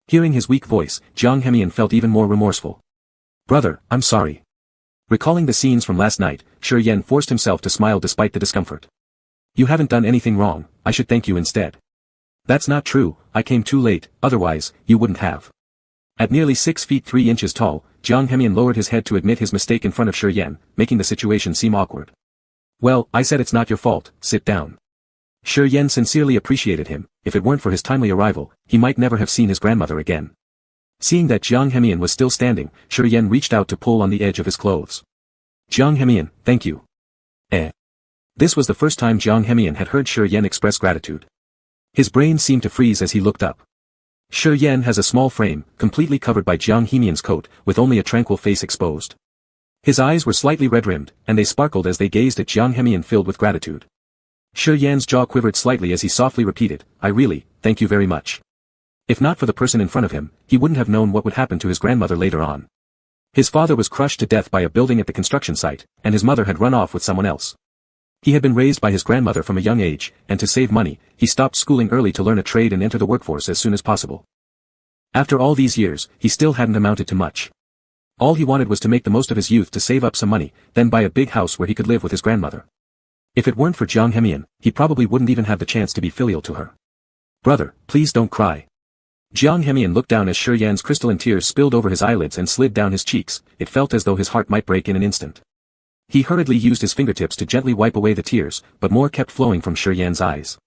Hearing his weak voice, Jiang Hemian felt even more remorseful. Brother, I'm sorry. Recalling the scenes from last night, Shi Yan forced himself to smile despite the discomfort. You haven't done anything wrong, I should thank you instead. That's not true, I came too late, otherwise, you wouldn't have. At nearly 6 feet 3 inches tall, Jiang Hemian lowered his head to admit his mistake in front of Shi Yan, making the situation seem awkward. Well, I said it's not your fault, sit down. Shi Yan sincerely appreciated him. If it weren't for his timely arrival, he might never have seen his grandmother again. Seeing that Jiang Hemian was still standing, Shi Yan reached out to pull on the edge of his clothes. Jiang Hemian, thank you. This was the first time Jiang Hemian had heard Shi Yan express gratitude. His brain seemed to freeze as he looked up. Shi Yan has a small frame, completely covered by Jiang Hemian's coat, with only a tranquil face exposed. His eyes were slightly red-rimmed, and they sparkled as they gazed at Jiang Hemian filled with gratitude. Shi Yan's jaw quivered slightly as he softly repeated, I really, thank you very much. If not for the person in front of him, he wouldn't have known what would happen to his grandmother later on. His father was crushed to death by a building at the construction site, and his mother had run off with someone else. He had been raised by his grandmother from a young age, and to save money, he stopped schooling early to learn a trade and enter the workforce as soon as possible. After all these years, he still hadn't amounted to much. All he wanted was to make the most of his youth to save up some money, then buy a big house where he could live with his grandmother. If it weren't for Jiang Hemian, he probably wouldn't even have the chance to be filial to her. Brother, please don't cry. Jiang Hemian looked down as Shi Yan's crystalline tears spilled over his eyelids and slid down his cheeks. It felt as though his heart might break in an instant. He hurriedly used his fingertips to gently wipe away the tears, but more kept flowing from Shi Yan's eyes.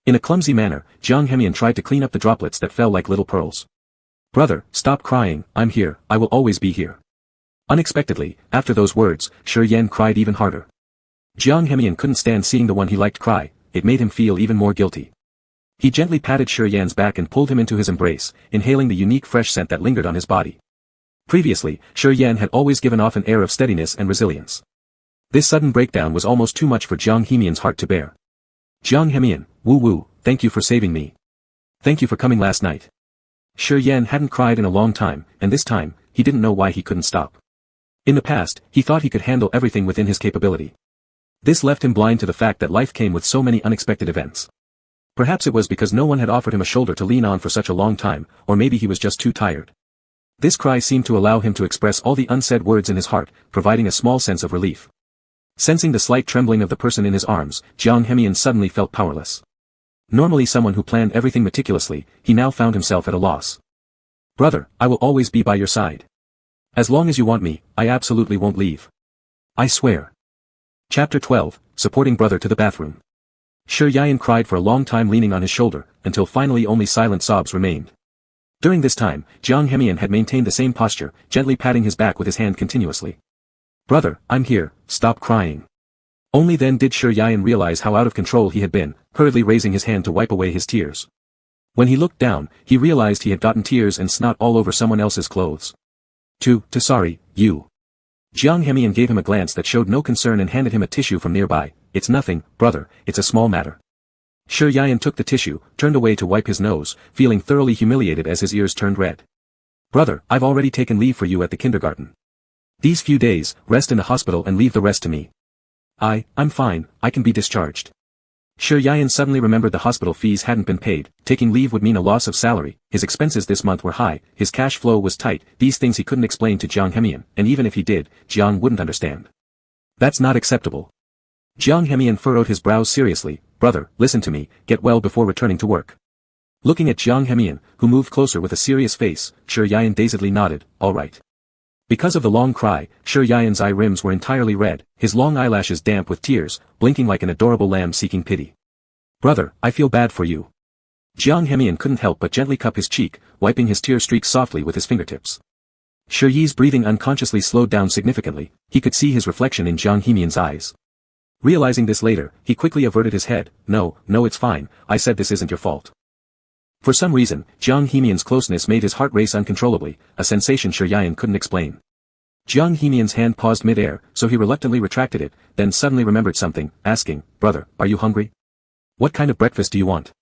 In a clumsy manner, Jiang Hemian tried to clean up the droplets that fell like little pearls. Brother, stop crying, I'm here, I will always be here. Unexpectedly, after those words, Shi Yan cried even harder. Jiang Hemian couldn't stand seeing the one he liked cry, it made him feel even more guilty. He gently patted Shi Yan's back and pulled him into his embrace, inhaling the unique fresh scent that lingered on his body. Previously, Shi Yan had always given off an air of steadiness and resilience. This sudden breakdown was almost too much for Jiang Hemian's heart to bear. Jiang Hemian, woo, thank you for saving me. Thank you for coming last night. Shi Yan hadn't cried in a long time, and this time, he didn't know why he couldn't stop. In the past, he thought he could handle everything within his capability. This left him blind to the fact that life came with so many unexpected events. Perhaps it was because no one had offered him a shoulder to lean on for such a long time, or maybe he was just too tired. This cry seemed to allow him to express all the unsaid words in his heart, providing a small sense of relief. Sensing the slight trembling of the person in his arms, Jiang Hemian suddenly felt powerless. Normally someone who planned everything meticulously, he now found himself at a loss. Brother, I will always be by your side. As long as you want me, I absolutely won't leave. I swear. Chapter 12, Supporting Brother to the Bathroom. Shi Yan cried for a long time leaning on his shoulder, until finally only silent sobs remained. During this time, Jiang Hemian had maintained the same posture, gently patting his back with his hand continuously. Brother, I'm here, stop crying. Only then did Shi Yan realize how out of control he had been, hurriedly raising his hand to wipe away his tears. When he looked down, he realized he had gotten tears and snot all over someone else's clothes. Sorry, you. Jiang Hemian gave him a glance that showed no concern and handed him a tissue from nearby. It's nothing, brother, it's a small matter. Shi Yan took the tissue, turned away to wipe his nose, feeling thoroughly humiliated as his ears turned red. Brother, I've already taken leave for you at the kindergarten. These few days, rest in the hospital and leave the rest to me. I'm fine, I can be discharged. Shi Yan suddenly remembered the hospital fees hadn't been paid, taking leave would mean a loss of salary, his expenses this month were high, his cash flow was tight, these things he couldn't explain to Jiang Hemian, and even if he did, Jiang wouldn't understand. That's not acceptable. Jiang Hemian furrowed his brows seriously. Brother, listen to me, get well before returning to work. Looking at Jiang Hemian, who moved closer with a serious face, Shi Yan dazedly nodded, all right. Because of the long cry, Shi Yan's eye rims were entirely red, his long eyelashes damp with tears, blinking like an adorable lamb seeking pity. Brother, I feel bad for you. Jiang Hemian couldn't help but gently cup his cheek, wiping his tear streaks softly with his fingertips. Shi Yi's breathing unconsciously slowed down significantly, he could see his reflection in Jiang Hemian's eyes. Realizing this later, he quickly averted his head. No, it's fine, I said this isn't your fault. For some reason, Jiang Hemian's closeness made his heart race uncontrollably, a sensation Shi Yan couldn't explain. Jiang Hemian's hand paused mid-air, so he reluctantly retracted it, then suddenly remembered something, asking, Brother, are you hungry? What kind of breakfast do you want?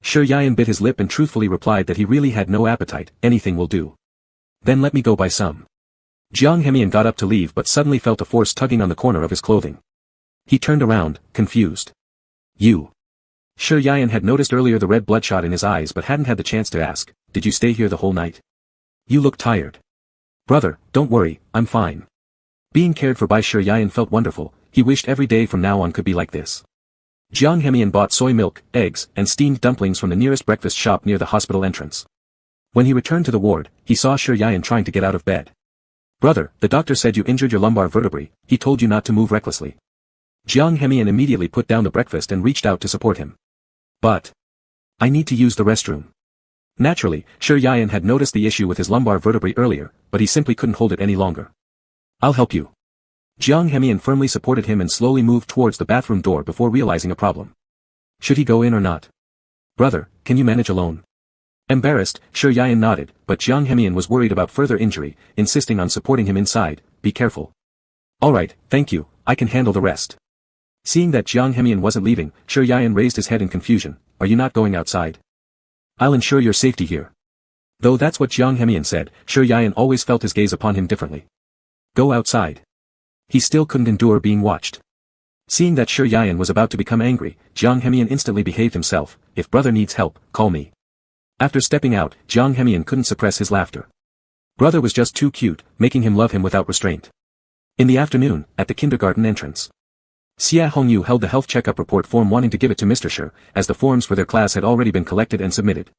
Shi Yan bit his lip and truthfully replied that he really had no appetite, anything will do. Then let me go buy some. Jiang Hemian got up to leave but suddenly felt a force tugging on the corner of his clothing. He turned around, confused. You. Shi Yan had noticed earlier the red bloodshot in his eyes but hadn't had the chance to ask, did you stay here the whole night? You look tired. Brother, don't worry, I'm fine. Being cared for by Shi Yan felt wonderful, he wished every day from now on could be like this. Jiang Hemian bought soy milk, eggs, and steamed dumplings from the nearest breakfast shop near the hospital entrance. When he returned to the ward, he saw Shi Yan trying to get out of bed. Brother, the doctor said you injured your lumbar vertebrae, he told you not to move recklessly. Jiang Hemian immediately put down the breakfast and reached out to support him. But I need to use the restroom. Naturally, Shi Yan had noticed the issue with his lumbar vertebrae earlier, but he simply couldn't hold it any longer. I'll help you. Jiang Hemian firmly supported him and slowly moved towards the bathroom door before realizing a problem. Should he go in or not? Brother, can you manage alone? Embarrassed, Shi Yan nodded, but Jiang Hemian was worried about further injury, insisting on supporting him inside. Be careful. All right, thank you, I can handle the rest. Seeing that Jiang Hemian wasn't leaving, Shi Yan raised his head in confusion. Are you not going outside? I'll ensure your safety here. Though that's what Jiang Hemian said, Shi Yan always felt his gaze upon him differently. Go outside. He still couldn't endure being watched. Seeing that Shi Yan was about to become angry, Jiang Hemian instantly behaved himself. If brother needs help, call me. After stepping out, Jiang Hemian couldn't suppress his laughter. Brother was just too cute, making him love him without restraint. In the afternoon, at the kindergarten entrance, Xia Hongyu held the health checkup report form wanting to give it to Mr. Shi, as the forms for their class had already been collected and submitted.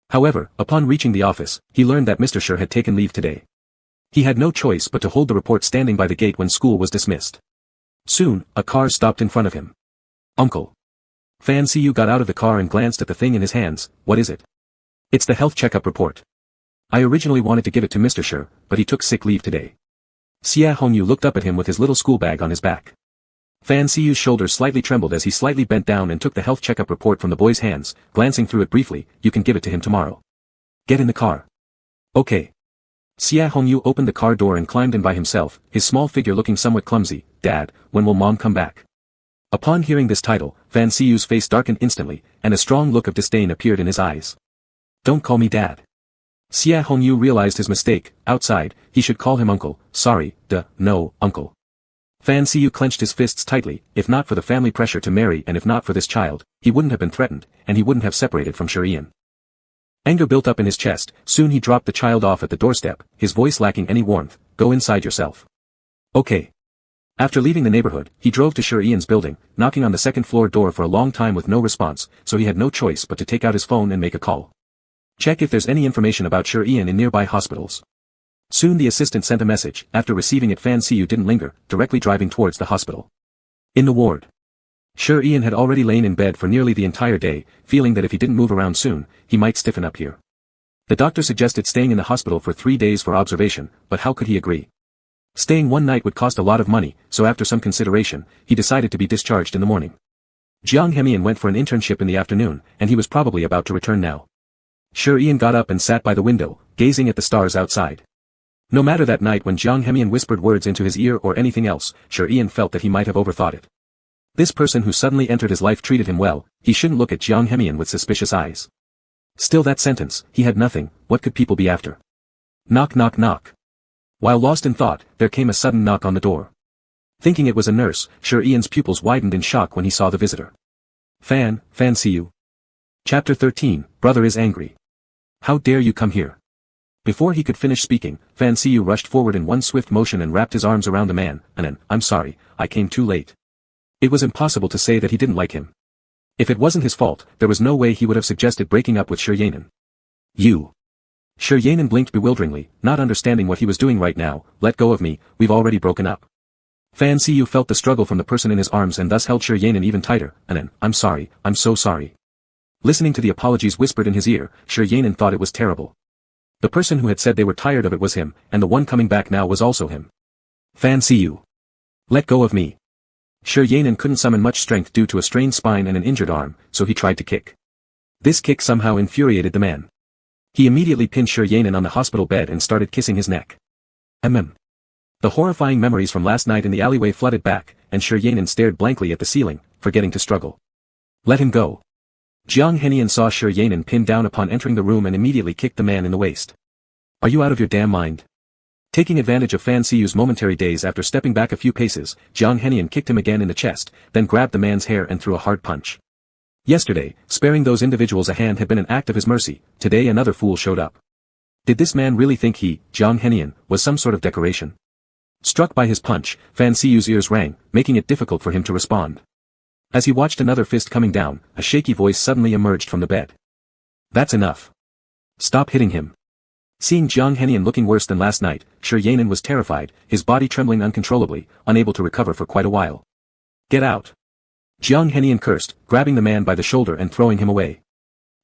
However, upon reaching the office, he learned that Mr. Shi had taken leave today. He had no choice but to hold the report standing by the gate when school was dismissed. Soon, a car stopped in front of him. Uncle. Fan Siyu got out of the car and glanced at the thing in his hands. What is it? It's the health checkup report. I originally wanted to give it to Mr. Shi, but he took sick leave today. Xia Hongyu looked up at him with his little school bag on his back. Fan Siyu's shoulders slightly trembled as he slightly bent down and took the health checkup report from the boy's hands, glancing through it briefly. You can give it to him tomorrow. Get in the car. Okay. Xia Hongyu opened the car door and climbed in by himself, his small figure looking somewhat clumsy. Dad, when will Mom come back? Upon hearing this title, Fan Siyu's face darkened instantly, and a strong look of disdain appeared in his eyes. Don't call me Dad. Xia Hongyu realized his mistake. Outside, he should call him Uncle. Sorry, no, Uncle. Fan Siyu clenched his fists tightly. If not for the family pressure to marry and if not for this child, he wouldn't have been threatened, and he wouldn't have separated from Shurian. Anger built up in his chest. Soon he dropped the child off at the doorstep, his voice lacking any warmth. Go inside yourself. Okay. After leaving the neighborhood, he drove to Shurian's building, knocking on the second-floor door for a long time with no response, so he had no choice but to take out his phone and make a call. Check if there's any information about Shurian in nearby hospitals. Soon the assistant sent a message. After receiving it, Fan Siyu didn't linger, directly driving towards the hospital. In the ward. Shurian had already lain in bed for nearly the entire day, feeling that if he didn't move around soon, he might stiffen up here. The doctor suggested staying in the hospital for 3 days for observation, but how could he agree? Staying one night would cost a lot of money, so after some consideration, he decided to be discharged in the morning. Jiang Hemian went for an internship in the afternoon, and he was probably about to return now. Shurian got up and sat by the window, gazing at the stars outside. No matter that night when Jiang Hemian whispered words into his ear or anything else, Shurian felt that he might have overthought it. This person who suddenly entered his life treated him well, he shouldn't look at Jiang Hemian with suspicious eyes. Still that sentence, he had nothing, what could people be after? Knock knock knock. While lost in thought, there came a sudden knock on the door. Thinking it was a nurse, Shurian's pupils widened in shock when he saw the visitor. Fan Siyu. Chapter 13, Brother is Angry. How dare you come here? Before he could finish speaking, Fan Siyu rushed forward in one swift motion and wrapped his arms around the man, and I'm sorry, I came too late. It was impossible to say that he didn't like him. If it wasn't his fault, there was no way he would have suggested breaking up with Shurianin. You. Shurianin blinked bewilderingly, not understanding what he was doing right now. Let go of me, we've already broken up. Fan Siyu felt the struggle from the person in his arms and thus held Shurianin even tighter, and I'm sorry, I'm so sorry. Listening to the apologies whispered in his ear, Shurianin thought it was terrible. The person who had said they were tired of it was him, and the one coming back now was also him. Fan Siyu. Let go of me. Shurianin couldn't summon much strength due to a strained spine and an injured arm, so he tried to kick. This kick somehow infuriated the man. He immediately pinned Shurianin on the hospital bed and started kissing his neck. The horrifying memories from last night in the alleyway flooded back, and Shurianin stared blankly at the ceiling, forgetting to struggle. Let him go. Jiang Henian saw Shurianin pinned down upon entering the room and immediately kicked the man in the waist. Are you out of your damn mind? Taking advantage of Fan Siyu's momentary daze after stepping back a few paces, Jiang Henian kicked him again in the chest, then grabbed the man's hair and threw a hard punch. Yesterday, sparing those individuals a hand had been an act of his mercy. Today another fool showed up. Did this man really think he, Jiang Henian, was some sort of decoration? Struck by his punch, Fan Siyu's ears rang, making it difficult for him to respond. As he watched another fist coming down, a shaky voice suddenly emerged from the bed. That's enough. Stop hitting him. Seeing Jiang Henian looking worse than last night, Shurianin was terrified, his body trembling uncontrollably, unable to recover for quite a while. Get out. Jiang Henian cursed, grabbing the man by the shoulder and throwing him away.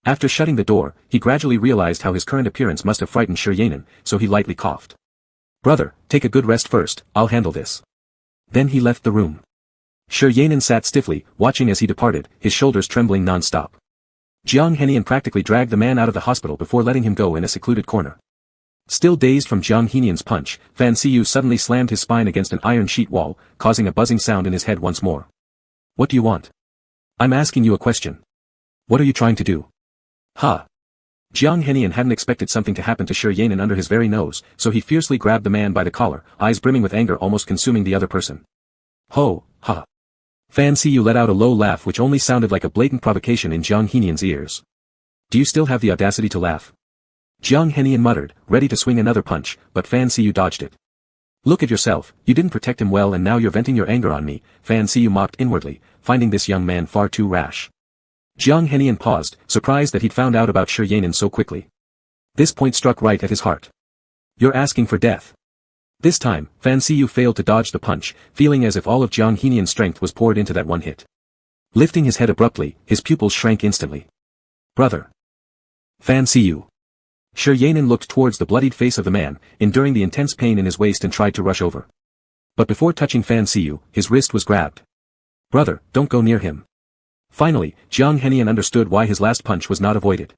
After shutting the door, he gradually realized how his current appearance must have frightened Shurianin, so he lightly coughed. Brother, take a good rest first, I'll handle this. Then he left the room. Shurianin sat stiffly, watching as he departed, his shoulders trembling non-stop. Jiang Henian practically dragged the man out of the hospital before letting him go in a secluded corner. Still dazed from Jiang Henian's punch, Fan Siyu suddenly slammed his spine against an iron sheet wall, causing a buzzing sound in his head once more. What do you want? I'm asking you a question. What are you trying to do? Ha! Jiang Henian hadn't expected something to happen to Shurianin under his very nose, so he fiercely grabbed the man by the collar, eyes brimming with anger almost consuming the other person. Ho, ha! Fan Siyu let out a low laugh which only sounded like a blatant provocation in Jiang Henian's ears. Do you still have the audacity to laugh? Jiang Henian muttered, ready to swing another punch, but Fan Siyu dodged it. Look at yourself, you didn't protect him well and now you're venting your anger on me, Fan Siyu mocked inwardly, finding this young man far too rash. Jiang Henian paused, surprised that he'd found out about Shurianin so quickly. This point struck right at his heart. You're asking for death. This time, Fan Siyu failed to dodge the punch, feeling as if all of Jiang Henian's strength was poured into that one hit. Lifting his head abruptly, his pupils shrank instantly. Brother. Fan Siyu. Shurianin looked towards the bloodied face of the man, enduring the intense pain in his waist and tried to rush over. But before touching Fan Siyu, his wrist was grabbed. Brother, don't go near him. Finally, Jiang Henian understood why his last punch was not avoided.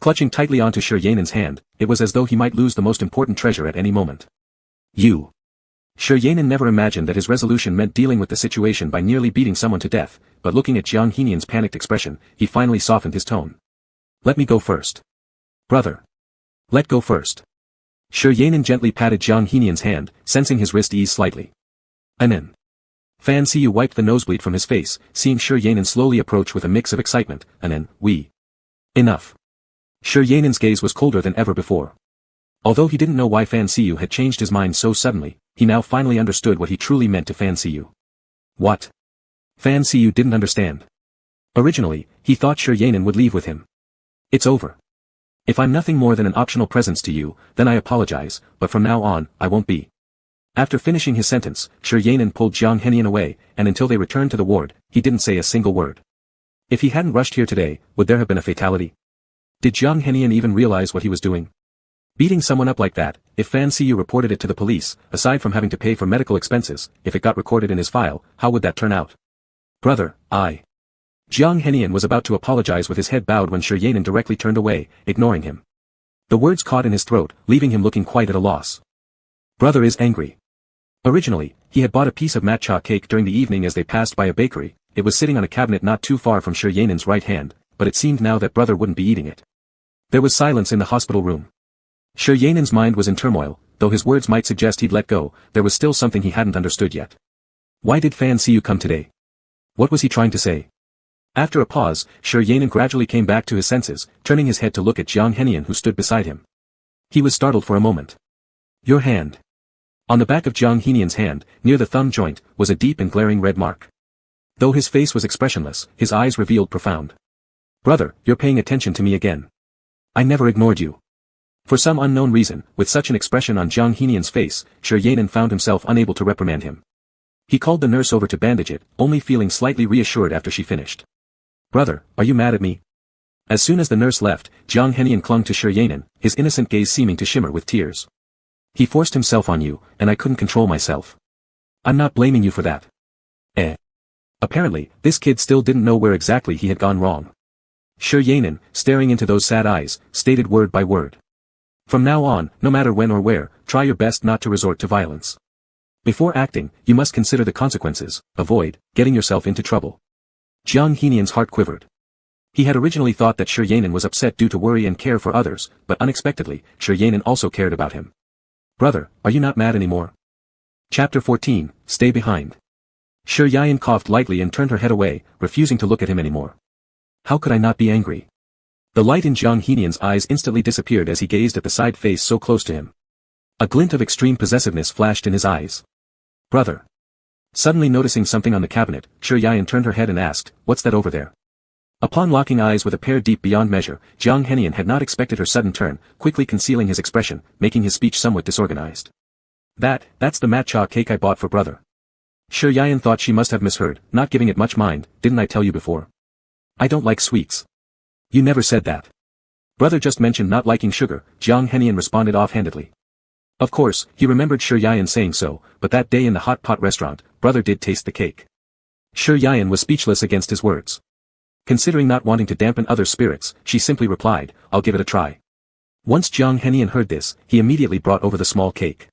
Clutching tightly onto Shurianin's hand, it was as though he might lose the most important treasure at any moment. You. Shi Yanin never imagined that his resolution meant dealing with the situation by nearly beating someone to death, but looking at Jiang Henian's panicked expression, he finally softened his tone. Let me go first. Brother. Let go first. Shi Yanin gently patted Jiang Henian's hand, sensing his wrist ease slightly. Anen. Fan Siyu wiped the nosebleed from his face, seeing Shi Yanin slowly approach with a mix of excitement, Anen, we. Enough. Shi Yanin's gaze was colder than ever before. Although he didn't know why Fan Siyu had changed his mind so suddenly, he now finally understood what he truly meant to Fan Siyu. What? Fan Siyu didn't understand. Originally, he thought Shi Yanin would leave with him. It's over. If I'm nothing more than an optional presence to you, then I apologize, but from now on, I won't be. After finishing his sentence, Shi Yanin pulled Jiang Henian away, and until they returned to the ward, he didn't say a single word. If he hadn't rushed here today, would there have been a fatality? Did Jiang Henian even realize what he was doing? Beating someone up like that, if Fan Siyu reported it to the police, aside from having to pay for medical expenses, if it got recorded in his file, how would that turn out? Brother, Jiang Henian was about to apologize with his head bowed when Shi Yanin directly turned away, ignoring him. The words caught in his throat, leaving him looking quite at a loss. Brother is angry. Originally, he had bought a piece of matcha cake during the evening as they passed by a bakery. It was sitting on a cabinet not too far from Shi Yanin's right hand, but it seemed now that brother wouldn't be eating it. There was silence in the hospital room. Shi Yanin's mind was in turmoil, though his words might suggest he'd let go, there was still something he hadn't understood yet. Why did Fan Siyu come today? What was he trying to say? After a pause, Shi Yanin gradually came back to his senses, turning his head to look at Jiang Henian who stood beside him. He was startled for a moment. Your hand. On the back of Jiang Henian's hand, near the thumb joint, was a deep and glaring red mark. Though his face was expressionless, his eyes revealed profound. Brother, you're paying attention to me again. I never ignored you. For some unknown reason, with such an expression on Jiang Henian's face, Shi Yanin found himself unable to reprimand him. He called the nurse over to bandage it, only feeling slightly reassured after she finished. Brother, are you mad at me? As soon as the nurse left, Jiang Henian clung to Shi Yanin, his innocent gaze seeming to shimmer with tears. He forced himself on you, and I couldn't control myself. I'm not blaming you for that. Apparently, this kid still didn't know where exactly he had gone wrong. Shi Yanin, staring into those sad eyes, stated word by word. From now on, no matter when or where, try your best not to resort to violence. Before acting, you must consider the consequences, avoid getting yourself into trouble. Jiang Henian's heart quivered. He had originally thought that Shi Yanin was upset due to worry and care for others, but unexpectedly, Shi Yanin also cared about him. Brother, are you not mad anymore? Chapter 14, Stay Behind. Shi Yanin coughed lightly and turned her head away, refusing to look at him anymore. How could I not be angry? The light in Jiang Henian's eyes instantly disappeared as he gazed at the side face so close to him. A glint of extreme possessiveness flashed in his eyes. Brother. Suddenly noticing something on the cabinet, Shi Yanin turned her head and asked, what's that over there? Upon locking eyes with a pair deep beyond measure, Jiang Henian had not expected her sudden turn, quickly concealing his expression, making his speech somewhat disorganized. That's the matcha cake I bought for brother. Shi Yanin thought she must have misheard, not giving it much mind, didn't I tell you before? I don't like sweets. You never said that. Brother just mentioned not liking sugar, Jiang Henian responded offhandedly. Of course, he remembered Shi Yanin saying so, but that day in the hot pot restaurant, brother did taste the cake. Shi Yanin was speechless against his words. Considering not wanting to dampen others' spirits, she simply replied, I'll give it a try. Once Jiang Henian heard this, he immediately brought over the small cake.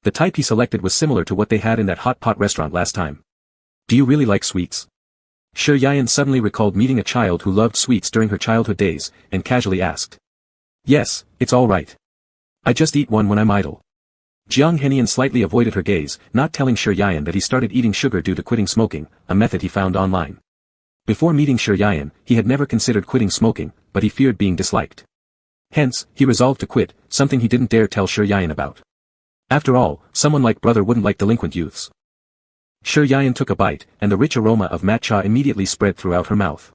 The type he selected was similar to what they had in that hot pot restaurant last time. Do you really like sweets? Shi Yanin suddenly recalled meeting a child who loved sweets during her childhood days, and casually asked. Yes, it's all right. I just eat one when I'm idle. Jiang Henian slightly avoided her gaze, not telling Shi Yanin that he started eating sugar due to quitting smoking, a method he found online. Before meeting Shi Yanin, he had never considered quitting smoking, but he feared being disliked. Hence, he resolved to quit, something he didn't dare tell Shi Yanin about. After all, someone like brother wouldn't like delinquent youths. Shi Yanin took a bite, and the rich aroma of matcha immediately spread throughout her mouth.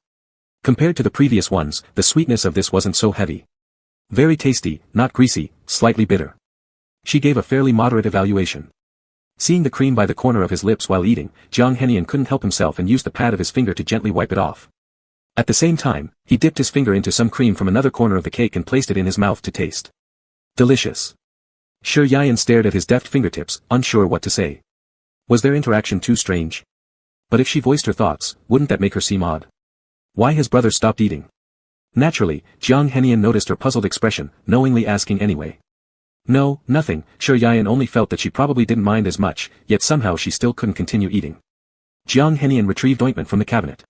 Compared to the previous ones, the sweetness of this wasn't so heavy. Very tasty, not greasy, slightly bitter. She gave a fairly moderate evaluation. Seeing the cream by the corner of his lips while eating, Jiang Henian couldn't help himself and used the pad of his finger to gently wipe it off. At the same time, he dipped his finger into some cream from another corner of the cake and placed it in his mouth to taste. Delicious. Shi Yanin stared at his deft fingertips, unsure what to say. Was their interaction too strange? But if she voiced her thoughts, wouldn't that make her seem odd? Why has brother stopped eating? Naturally, Jiang Henian noticed her puzzled expression, knowingly asking anyway. No, nothing. Sure, Yayan only felt that she probably didn't mind as much, yet somehow she still couldn't continue eating. Jiang Henian retrieved ointment from the cabinet.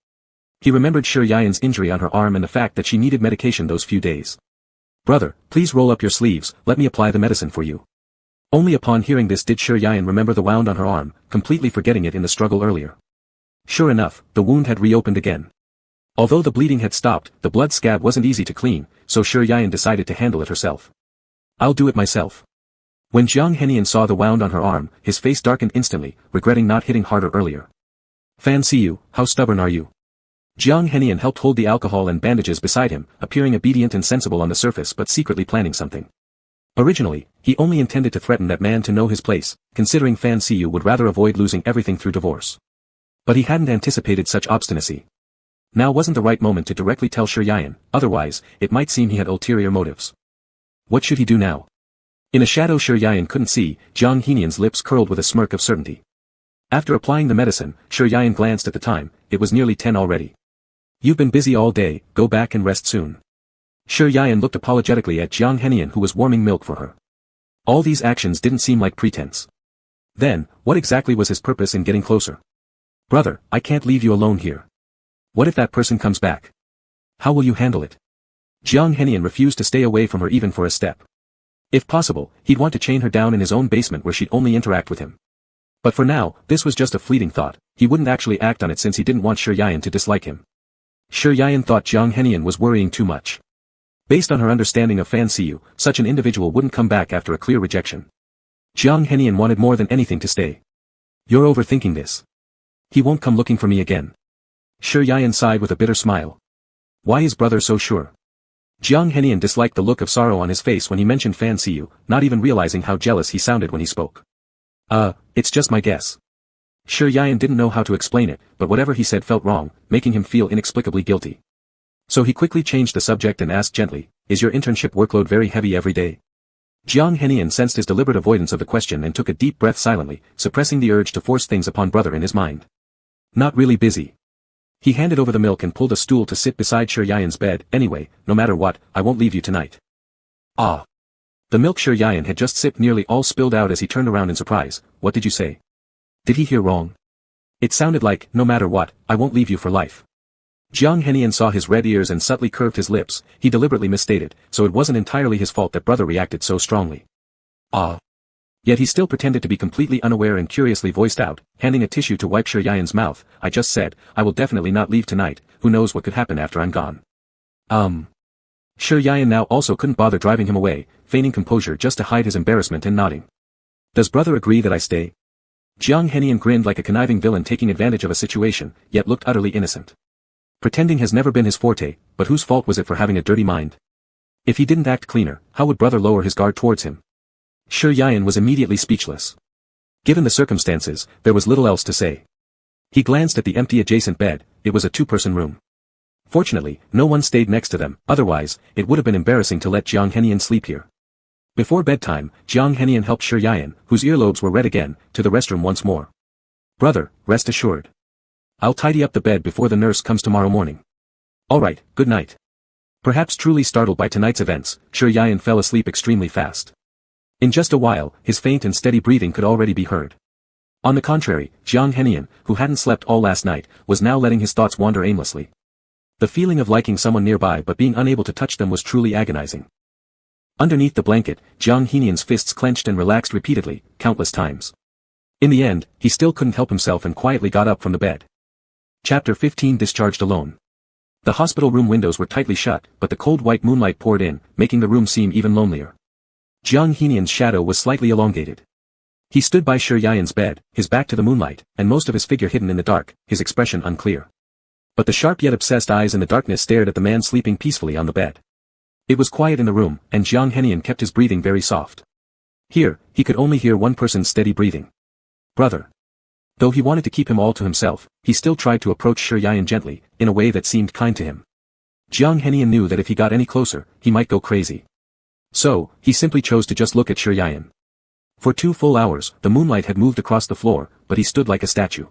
He remembered Sure Yayan's injury on her arm and the fact that she needed medication those few days. Brother, please roll up your sleeves, let me apply the medicine for you. Only upon hearing this did Sure Yayan remember the wound on her arm, completely forgetting it in the struggle earlier. Sure enough, the wound had reopened again. Although the bleeding had stopped, the blood scab wasn't easy to clean, so Sure Yayan decided to handle it herself. I'll do it myself. When Jiang Henian saw the wound on her arm, his face darkened instantly, regretting not hitting harder earlier. Fan Siyu, how stubborn are you? Jiang Henian helped hold the alcohol and bandages beside him, appearing obedient and sensible on the surface but secretly planning something. Originally, he only intended to threaten that man to know his place, considering Fan Siyu would rather avoid losing everything through divorce. But he hadn't anticipated such obstinacy. Now wasn't the right moment to directly tell Sure Yayan, otherwise, it might seem he had ulterior motives. What should he do now? In a shadow Sure Yayan couldn't see, Jiang Henian's lips curled with a smirk of certainty. After applying the medicine, Sure Yayan glanced at the time, it was nearly 10 already. You've been busy all day, go back and rest soon. Sure Yayan looked apologetically at Jiang Henian who was warming milk for her. All these actions didn't seem like pretense. Then, what exactly was his purpose in getting closer? Brother, I can't leave you alone here. What if that person comes back? How will you handle it? Jiang Henian refused to stay away from her even for a step. If possible, he'd want to chain her down in his own basement where she'd only interact with him. But for now, this was just a fleeting thought, he wouldn't actually act on it since he didn't want Sure Yayan to dislike him. Sure Yayan thought Jiang Henian was worrying too much. Based on her understanding of Fan Siyu, such an individual wouldn't come back after a clear rejection. Jiang Henian wanted more than anything to stay. You're overthinking this. He won't come looking for me again. Sure Yayan sighed with a bitter smile. Why is brother so sure? Jiang Henian disliked the look of sorrow on his face when he mentioned Fan Siyu, not even realizing how jealous he sounded when he spoke. It's just my guess. Sure Yayan didn't know how to explain it, but whatever he said felt wrong, making him feel inexplicably guilty. So he quickly changed the subject and asked gently, is your internship workload very heavy every day? Jiang Henian sensed his deliberate avoidance of the question and took a deep breath silently, suppressing the urge to force things upon brother in his mind. Not really busy. He handed over the milk and pulled a stool to sit beside Sure Yayan's bed. Anyway, no matter what, I won't leave you tonight. Ah. The milk Sure Yayan had just sipped nearly all spilled out as he turned around in surprise. What did you say? Did he hear wrong? It sounded like, no matter what, I won't leave you for life. Jiang Henian saw his red ears and subtly curved his lips. He deliberately misstated, so it wasn't entirely his fault that brother reacted so strongly. Ah. Yet he still pretended to be completely unaware and curiously voiced out, handing a tissue to wipe Sure Yayan's mouth. I just said, I will definitely not leave tonight, who knows what could happen after I'm gone. Sure Yayan now also couldn't bother driving him away, feigning composure just to hide his embarrassment and nodding. Does brother agree that I stay? Jiang Henian grinned like a conniving villain taking advantage of a situation, yet looked utterly innocent. Pretending has never been his forte, but whose fault was it for having a dirty mind? If he didn't act cleaner, how would brother lower his guard towards him? Sure Yayan was immediately speechless. Given the circumstances, there was little else to say. He glanced at the empty adjacent bed. It was a two-person room. Fortunately, no one stayed next to them, otherwise, it would have been embarrassing to let Jiang Henian sleep here. Before bedtime, Jiang Henian helped Sure Yayan, whose earlobes were red again, to the restroom once more. Brother, rest assured. I'll tidy up the bed before the nurse comes tomorrow morning. Alright, good night. Perhaps truly startled by tonight's events, Sure Yayan fell asleep extremely fast. In just a while, his faint and steady breathing could already be heard. On the contrary, Jiang Henian, who hadn't slept all last night, was now letting his thoughts wander aimlessly. The feeling of liking someone nearby but being unable to touch them was truly agonizing. Underneath the blanket, Jiang Henian's fists clenched and relaxed repeatedly, countless times. In the end, he still couldn't help himself and quietly got up from the bed. Chapter 15 Discharged Alone. The hospital room windows were tightly shut, but the cold white moonlight poured in, making the room seem even lonelier. Jiang Henian's shadow was slightly elongated. He stood by Sure Yayan's bed, his back to the moonlight, and most of his figure hidden in the dark, his expression unclear. But the sharp yet obsessed eyes in the darkness stared at the man sleeping peacefully on the bed. It was quiet in the room, and Jiang Henian kept his breathing very soft. Here, he could only hear one person's steady breathing. Brother. Though he wanted to keep him all to himself, he still tried to approach Sure Yayan gently, in a way that seemed kind to him. Jiang Henian knew that if he got any closer, he might go crazy. So, he simply chose to just look at Sure Yayan. For 2 full hours, the moonlight had moved across the floor, but he stood like a statue.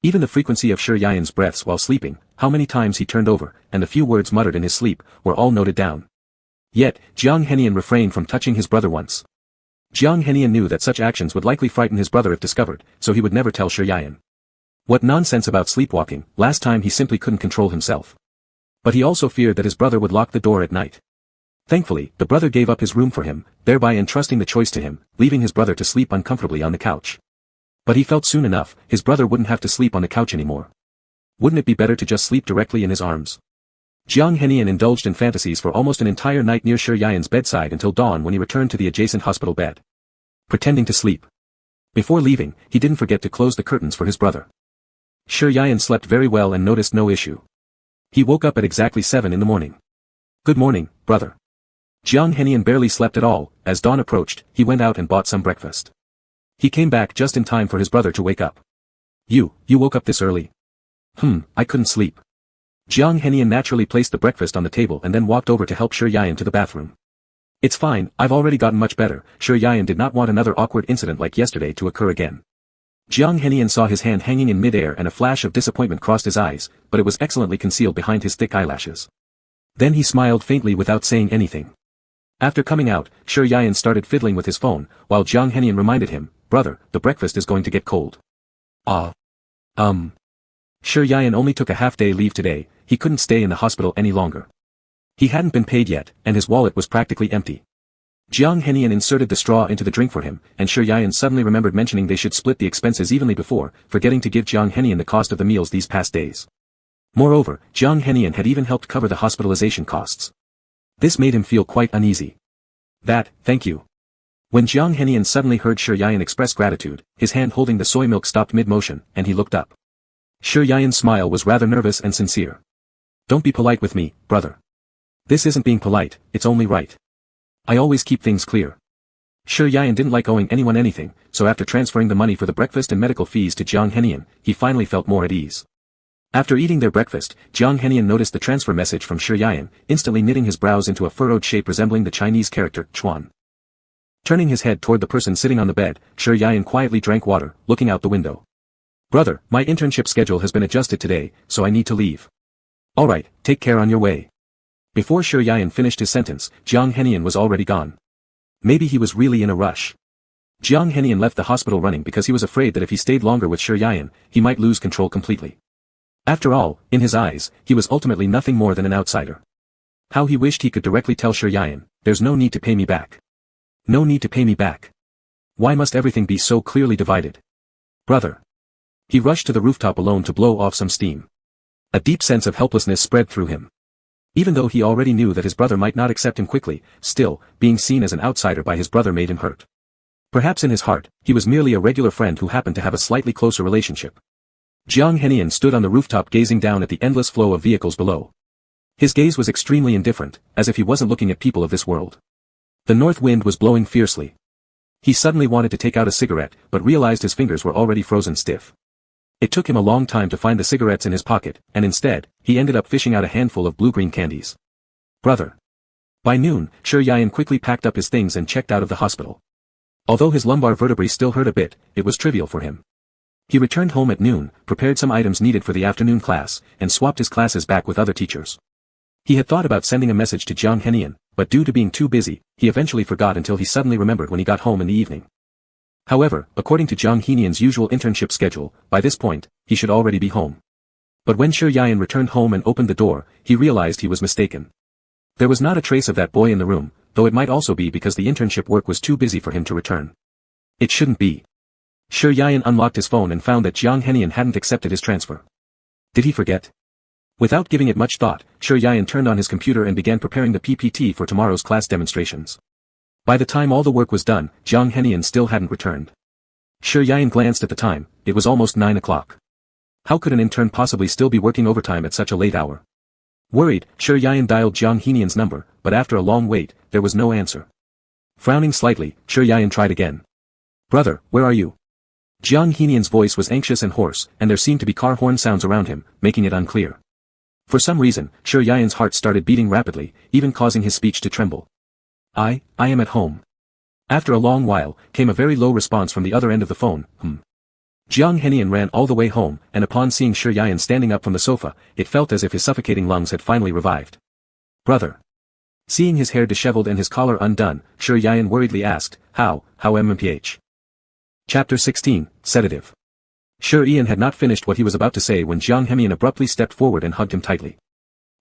Even the frequency of Sure Yayan's breaths while sleeping, how many times he turned over, and the few words muttered in his sleep, were all noted down. Yet, Jiang Henian refrained from touching his brother once. Jiang Henian knew that such actions would likely frighten his brother if discovered, so he would never tell Shi Yayan. What nonsense about sleepwalking, last time he simply couldn't control himself. But he also feared that his brother would lock the door at night. Thankfully, the brother gave up his room for him, thereby entrusting the choice to him, leaving his brother to sleep uncomfortably on the couch. But he felt soon enough, his brother wouldn't have to sleep on the couch anymore. Wouldn't it be better to just sleep directly in his arms? Jiang Henian indulged in fantasies for almost an entire night near Shi Yayan's bedside until dawn when he returned to the adjacent hospital bed. Pretending to sleep. Before leaving, he didn't forget to close the curtains for his brother. Shi Yayan slept very well and noticed no issue. He woke up at exactly 7 in the morning. Good morning, brother. Jiang Henian barely slept at all. As dawn approached, he went out and bought some breakfast. He came back just in time for his brother to wake up. You woke up this early? I couldn't sleep. Jiang Henian naturally placed the breakfast on the table and then walked over to help Shi Yayan to the bathroom. It's fine, I've already gotten much better. Shi Yayan did not want another awkward incident like yesterday to occur again. Jiang Henian saw his hand hanging in midair and a flash of disappointment crossed his eyes, but it was excellently concealed behind his thick eyelashes. Then he smiled faintly without saying anything. After coming out, Shi Yayan started fiddling with his phone, while Jiang Henian reminded him, brother, the breakfast is going to get cold. Shi Yayan only took a half-day leave today, he couldn't stay in the hospital any longer. He hadn't been paid yet, and his wallet was practically empty. Jiang Henian inserted the straw into the drink for him, and Shi Yayan suddenly remembered mentioning they should split the expenses evenly before, forgetting to give Jiang Henian the cost of the meals these past days. Moreover, Jiang Henian had even helped cover the hospitalization costs. This made him feel quite uneasy. Thank you. When Jiang Henian suddenly heard Shi Yayan express gratitude, his hand holding the soy milk stopped mid-motion, and he looked up. Shi Yayan's smile was rather nervous and sincere. Don't be polite with me, brother. This isn't being polite, it's only right. I always keep things clear. Shi Yayan didn't like owing anyone anything, so after transferring the money for the breakfast and medical fees to Jiang Henian, he finally felt more at ease. After eating their breakfast, Jiang Henian noticed the transfer message from Shi Yayan, instantly knitting his brows into a furrowed shape resembling the Chinese character, Chuan. Turning his head toward the person sitting on the bed, Shi Yayan quietly drank water, looking out the window. Brother, my internship schedule has been adjusted today, so I need to leave. Alright, take care on your way. Before Shi Yayan finished his sentence, Jiang Henian was already gone. Maybe he was really in a rush. Jiang Henian left the hospital running because he was afraid that if he stayed longer with Shi Yayan, he might lose control completely. After all, in his eyes, he was ultimately nothing more than an outsider. How he wished he could directly tell Shi Yayan, there's no need to pay me back. No need to pay me back. Why must everything be so clearly divided? Brother. He rushed to the rooftop alone to blow off some steam. A deep sense of helplessness spread through him. Even though he already knew that his brother might not accept him quickly, still, being seen as an outsider by his brother made him hurt. Perhaps in his heart, he was merely a regular friend who happened to have a slightly closer relationship. Jiang Henian stood on the rooftop gazing down at the endless flow of vehicles below. His gaze was extremely indifferent, as if he wasn't looking at people of this world. The north wind was blowing fiercely. He suddenly wanted to take out a cigarette, but realized his fingers were already frozen stiff. It took him a long time to find the cigarettes in his pocket, and instead, he ended up fishing out a handful of blue-green candies. Brother. By noon, Shi Yayan quickly packed up his things and checked out of the hospital. Although his lumbar vertebrae still hurt a bit, it was trivial for him. He returned home at noon, prepared some items needed for the afternoon class, and swapped his classes back with other teachers. He had thought about sending a message to Jiang Henian, but due to being too busy, he eventually forgot until he suddenly remembered when he got home in the evening. However, according to Jiang Henian's usual internship schedule, by this point, he should already be home. But when Shi Yayan returned home and opened the door, he realized he was mistaken. There was not a trace of that boy in the room, though it might also be because the internship work was too busy for him to return. It shouldn't be. Shi Yayan unlocked his phone and found that Jiang Henian hadn't accepted his transfer. Did he forget? Without giving it much thought, Shi Yayan turned on his computer and began preparing the PPT for tomorrow's class demonstrations. By the time all the work was done, Jiang Henian still hadn't returned. Shi Yayan glanced at the time, it was almost 9 o'clock. How could an intern possibly still be working overtime at such a late hour? Worried, Shi Yayan dialed Jiang Henian's number, but after a long wait, there was no answer. Frowning slightly, Shi Yayan tried again. Brother, where are you? Jiang Henian's voice was anxious and hoarse, and there seemed to be car horn sounds around him, making it unclear. For some reason, Shi Yayan's heart started beating rapidly, even causing his speech to tremble. I am at home. After a long while, came a very low response from the other end of the phone, Jiang Henian ran all the way home, and upon seeing Shi Yayan standing up from the sofa, it felt as if his suffocating lungs had finally revived. Brother. Seeing his hair disheveled and his collar undone, Sher Yan worriedly asked, How mph? Chapter 16, Sedative. Sher Yan had not finished what he was about to say when Jiang Hemian abruptly stepped forward and hugged him tightly.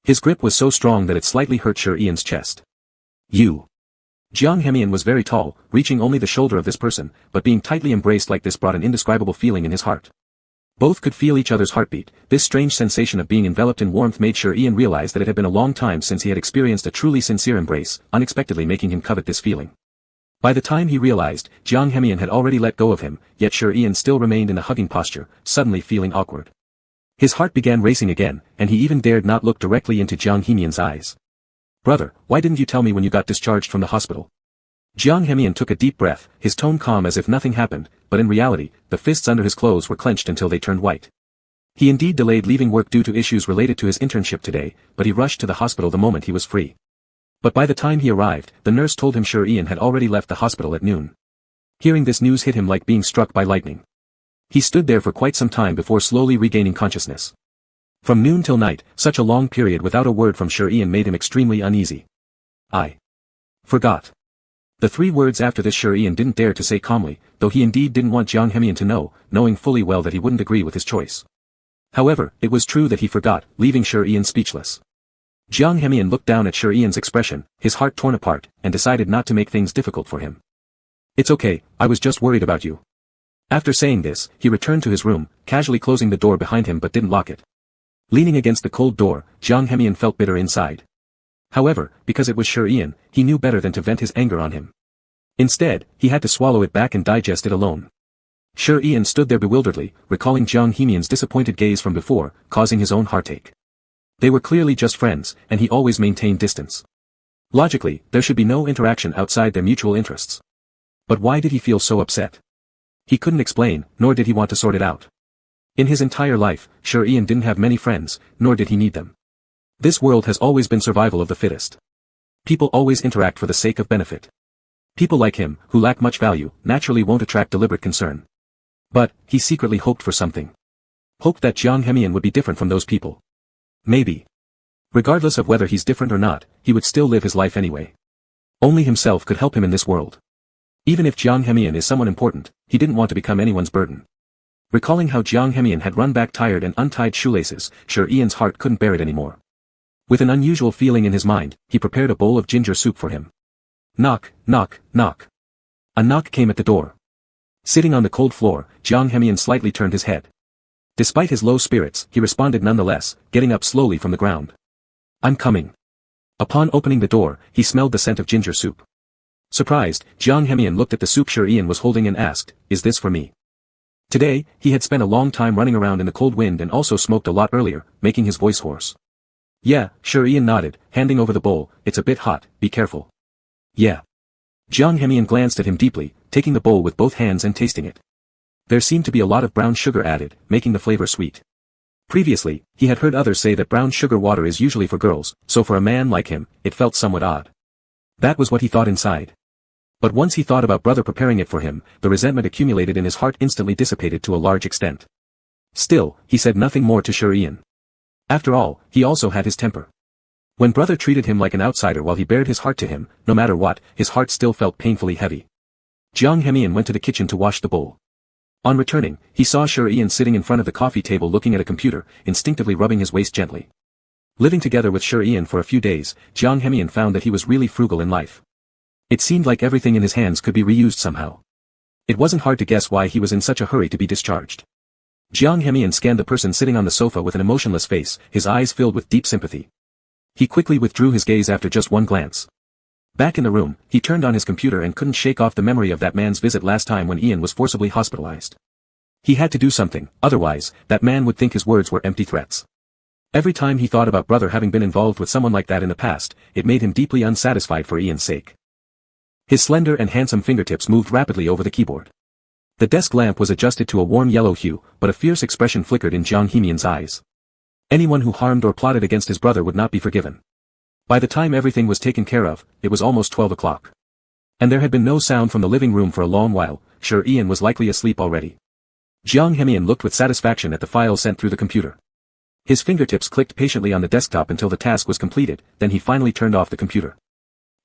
His grip was so strong that it slightly hurt Sher Yan's chest. You. Jiang Hemian was very tall, reaching only the shoulder of this person, but being tightly embraced like this brought an indescribable feeling in his heart. Both could feel each other's heartbeat. This strange sensation of being enveloped in warmth made Sher Yan realize that it had been a long time since he had experienced a truly sincere embrace, unexpectedly making him covet this feeling. By the time he realized, Jiang Hemian had already let go of him, yet Sher Yan still remained in a hugging posture, suddenly feeling awkward. His heart began racing again, and he even dared not look directly into Jiang Hemian's eyes. Brother, why didn't you tell me when you got discharged from the hospital? Jiang Hemian took a deep breath, his tone calm as if nothing happened, but in reality, the fists under his clothes were clenched until they turned white. He indeed delayed leaving work due to issues related to his internship today, but he rushed to the hospital the moment he was free. But by the time he arrived, the nurse told him Sher Yan had already left the hospital at noon. Hearing this news hit him like being struck by lightning. He stood there for quite some time before slowly regaining consciousness. From noon till night, such a long period without a word from Sher Yan made him extremely uneasy. I forgot. The 3 words after this Sher Yan didn't dare to say calmly, though he indeed didn't want Jiang Hemian to know, knowing fully well that he wouldn't agree with his choice. However, it was true that he forgot, leaving Sher Yan speechless. Jiang Hemian looked down at Sher Yan's expression, his heart torn apart, and decided not to make things difficult for him. It's okay, I was just worried about you. After saying this, he returned to his room, casually closing the door behind him but didn't lock it. Leaning against the cold door, Jiang Hemian felt bitter inside. However, because it was Sher Yan, he knew better than to vent his anger on him. Instead, he had to swallow it back and digest it alone. Sher Yan stood there bewilderedly, recalling Jiang Hemian's disappointed gaze from before, causing his own heartache. They were clearly just friends, and he always maintained distance. Logically, there should be no interaction outside their mutual interests. But why did he feel so upset? He couldn't explain, nor did he want to sort it out. In his entire life, Sher Yan didn't have many friends, nor did he need them. This world has always been survival of the fittest. People always interact for the sake of benefit. People like him, who lack much value, naturally won't attract deliberate concern. But, he secretly hoped for something. Hoped that Jiang Hemian would be different from those people. Maybe. Regardless of whether he's different or not, he would still live his life anyway. Only himself could help him in this world. Even if Jiang Hemian is someone important, he didn't want to become anyone's burden. Recalling how Jiang Hemian had run back tired and untied shoelaces, Sher Yan's heart couldn't bear it anymore. With an unusual feeling in his mind, he prepared a bowl of ginger soup for him. Knock, knock, knock. A knock came at the door. Sitting on the cold floor, Jiang Hemian slightly turned his head. Despite his low spirits, he responded nonetheless, getting up slowly from the ground. I'm coming. Upon opening the door, he smelled the scent of ginger soup. Surprised, Jiang Hemian looked at the soup Sher Yan was holding and asked, Is this for me? Today, he had spent a long time running around in the cold wind and also smoked a lot earlier, making his voice hoarse. Yeah, Sher Yan nodded, handing over the bowl. It's a bit hot, be careful. Yeah. Jiang Hemian glanced at him deeply, taking the bowl with both hands and tasting it. There seemed to be a lot of brown sugar added, making the flavor sweet. Previously, he had heard others say that brown sugar water is usually for girls, so for a man like him, it felt somewhat odd. That was what he thought inside. But once he thought about brother preparing it for him, the resentment accumulated in his heart instantly dissipated to a large extent. Still, he said nothing more to Sher Yan. After all, he also had his temper. When brother treated him like an outsider while he bared his heart to him, no matter what, his heart still felt painfully heavy. Jiang Hemian went to the kitchen to wash the bowl. On returning, he saw Sher Yan sitting in front of the coffee table looking at a computer, instinctively rubbing his waist gently. Living together with Sher Yan for a few days, Jiang Hemian found that he was really frugal in life. It seemed like everything in his hands could be reused somehow. It wasn't hard to guess why he was in such a hurry to be discharged. Jiang Hemian scanned the person sitting on the sofa with an emotionless face, his eyes filled with deep sympathy. He quickly withdrew his gaze after just one glance. Back in the room, he turned on his computer and couldn't shake off the memory of that man's visit last time when Ian was forcibly hospitalized. He had to do something, otherwise, that man would think his words were empty threats. Every time he thought about brother having been involved with someone like that in the past, it made him deeply unsatisfied for Ian's sake. His slender and handsome fingertips moved rapidly over the keyboard. The desk lamp was adjusted to a warm yellow hue, but a fierce expression flickered in Jiang Hemian's eyes. Anyone who harmed or plotted against his brother would not be forgiven. By the time everything was taken care of, it was almost 12 o'clock. And there had been no sound from the living room for a long while. Sure, Ian was likely asleep already. Jiang Hemian looked with satisfaction at the file sent through the computer. His fingertips clicked patiently on the desktop until the task was completed, then he finally turned off the computer.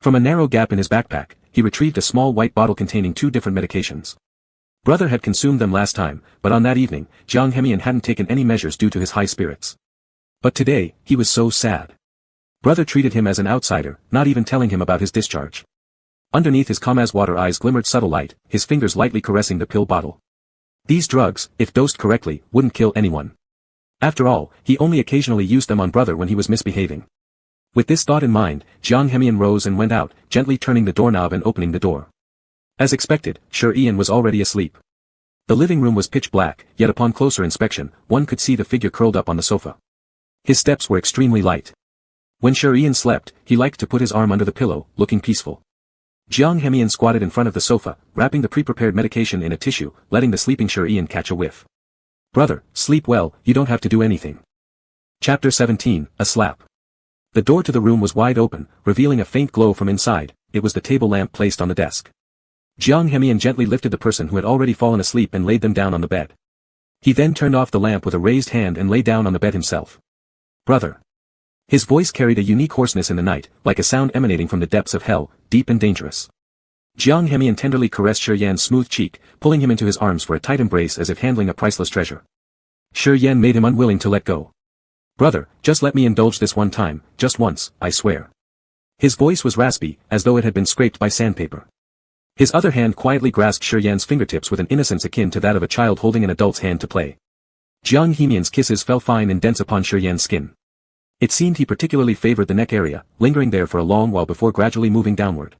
From a narrow gap in his backpack, he retrieved a small white bottle containing 2 different medications. Brother had consumed them last time, but on that evening, Jiang Hemian hadn't taken any measures due to his high spirits. But today, he was so sad. Brother treated him as an outsider, not even telling him about his discharge. Underneath his calm as water eyes glimmered subtle light, his fingers lightly caressing the pill bottle. These drugs, if dosed correctly, wouldn't kill anyone. After all, he only occasionally used them on brother when he was misbehaving. With this thought in mind, Jiang Hemian rose and went out, gently turning the doorknob and opening the door. As expected, Sir Ian was already asleep. The living room was pitch black, yet upon closer inspection, one could see the figure curled up on the sofa. His steps were extremely light. When Sir Ian slept, he liked to put his arm under the pillow, looking peaceful. Jiang Hemian squatted in front of the sofa, wrapping the pre-prepared medication in a tissue, letting the sleeping Sir Ian catch a whiff. Brother, sleep well, you don't have to do anything. Chapter 17, A Slap. The door to the room was wide open, revealing a faint glow from inside. It was the table lamp placed on the desk. Jiang Hemian gently lifted the person who had already fallen asleep and laid them down on the bed. He then turned off the lamp with a raised hand and lay down on the bed himself. Brother. His voice carried a unique hoarseness in the night, like a sound emanating from the depths of hell, deep and dangerous. Jiang Hemian tenderly caressed Shi Yan's smooth cheek, pulling him into his arms for a tight embrace as if handling a priceless treasure. Shi Yan made him unwilling to let go. Brother, just let me indulge this one time, just once, I swear. His voice was raspy, as though it had been scraped by sandpaper. His other hand quietly grasped Shi Yan's fingertips with an innocence akin to that of a child holding an adult's hand to play. Jiang Hemian's kisses fell fine and dense upon Shi Yan's skin. It seemed he particularly favored the neck area, lingering there for a long while before gradually moving downward.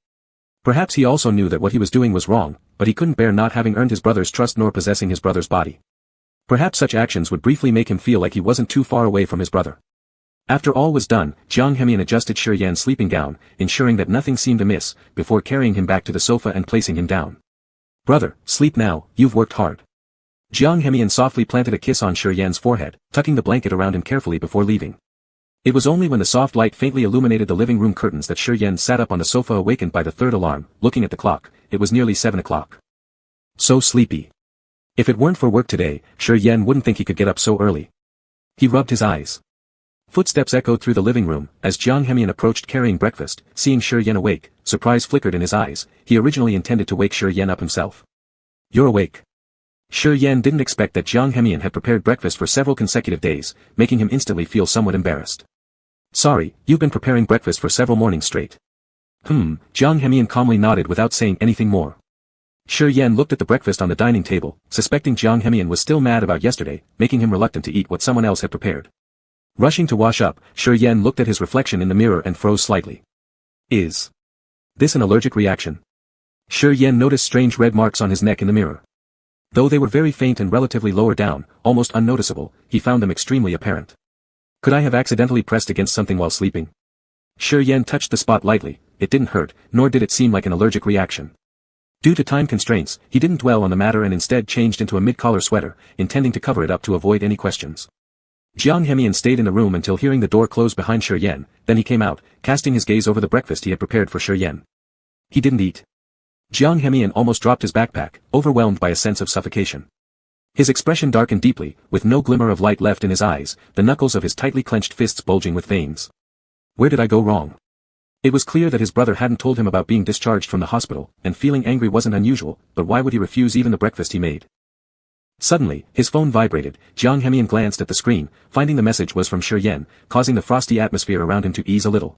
Perhaps he also knew that what he was doing was wrong, but he couldn't bear not having earned his brother's trust nor possessing his brother's body. Perhaps such actions would briefly make him feel like he wasn't too far away from his brother. After all was done, Jiang Hemian adjusted Shi Yan's sleeping gown, ensuring that nothing seemed amiss, before carrying him back to the sofa and placing him down. Brother, sleep now, you've worked hard. Jiang Hemian softly planted a kiss on Shi Yan's forehead, tucking the blanket around him carefully before leaving. It was only when the soft light faintly illuminated the living room curtains that Shi Yan sat up on the sofa awakened by the third alarm, looking at the clock. It was nearly 7 o'clock. So sleepy. If it weren't for work today, Shi Yan wouldn't think he could get up so early. He rubbed his eyes. Footsteps echoed through the living room, as Jiang Hemian approached carrying breakfast. Seeing Shi Yan awake, surprise flickered in his eyes. He originally intended to wake Shi Yan up himself. You're awake. Shi Yan didn't expect that Jiang Hemian had prepared breakfast for several consecutive days, making him instantly feel somewhat embarrassed. Sorry, you've been preparing breakfast for several mornings straight. Jiang Hemian calmly nodded without saying anything more. Shi Yan looked at the breakfast on the dining table, suspecting Jiang Hemian was still mad about yesterday, making him reluctant to eat what someone else had prepared. Rushing to wash up, Shi Yan looked at his reflection in the mirror and froze slightly. Is this an allergic reaction? Shi Yan noticed strange red marks on his neck in the mirror. Though they were very faint and relatively lower down, almost unnoticeable, he found them extremely apparent. Could I have accidentally pressed against something while sleeping? Shi Yan touched the spot lightly. It didn't hurt, nor did it seem like an allergic reaction. Due to time constraints, he didn't dwell on the matter and instead changed into a mid-collar sweater, intending to cover it up to avoid any questions. Jiang Hemian stayed in the room until hearing the door close behind Shi Yan, then he came out, casting his gaze over the breakfast he had prepared for Shi Yan. He didn't eat. Jiang Hemian almost dropped his backpack, overwhelmed by a sense of suffocation. His expression darkened deeply, with no glimmer of light left in his eyes, the knuckles of his tightly clenched fists bulging with veins. Where did I go wrong? It was clear that his brother hadn't told him about being discharged from the hospital, and feeling angry wasn't unusual, but why would he refuse even the breakfast he made? Suddenly, his phone vibrated. Jiang Hemian glanced at the screen, finding the message was from Shi Yan, causing the frosty atmosphere around him to ease a little.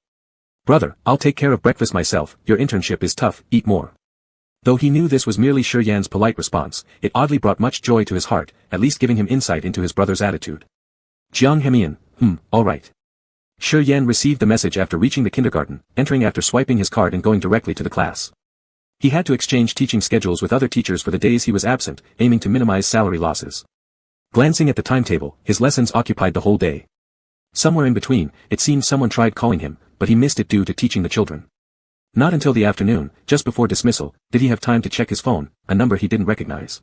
Brother, I'll take care of breakfast myself, your internship is tough, eat more. Though he knew this was merely Shi Yan's polite response, it oddly brought much joy to his heart, at least giving him insight into his brother's attitude. Jiang Hemian, all right. Shi Yan received the message after reaching the kindergarten, entering after swiping his card and going directly to the class. He had to exchange teaching schedules with other teachers for the days he was absent, aiming to minimize salary losses. Glancing at the timetable, his lessons occupied the whole day. Somewhere in between, it seemed someone tried calling him, but he missed it due to teaching the children. Not until the afternoon, just before dismissal, did he have time to check his phone, a number he didn't recognize.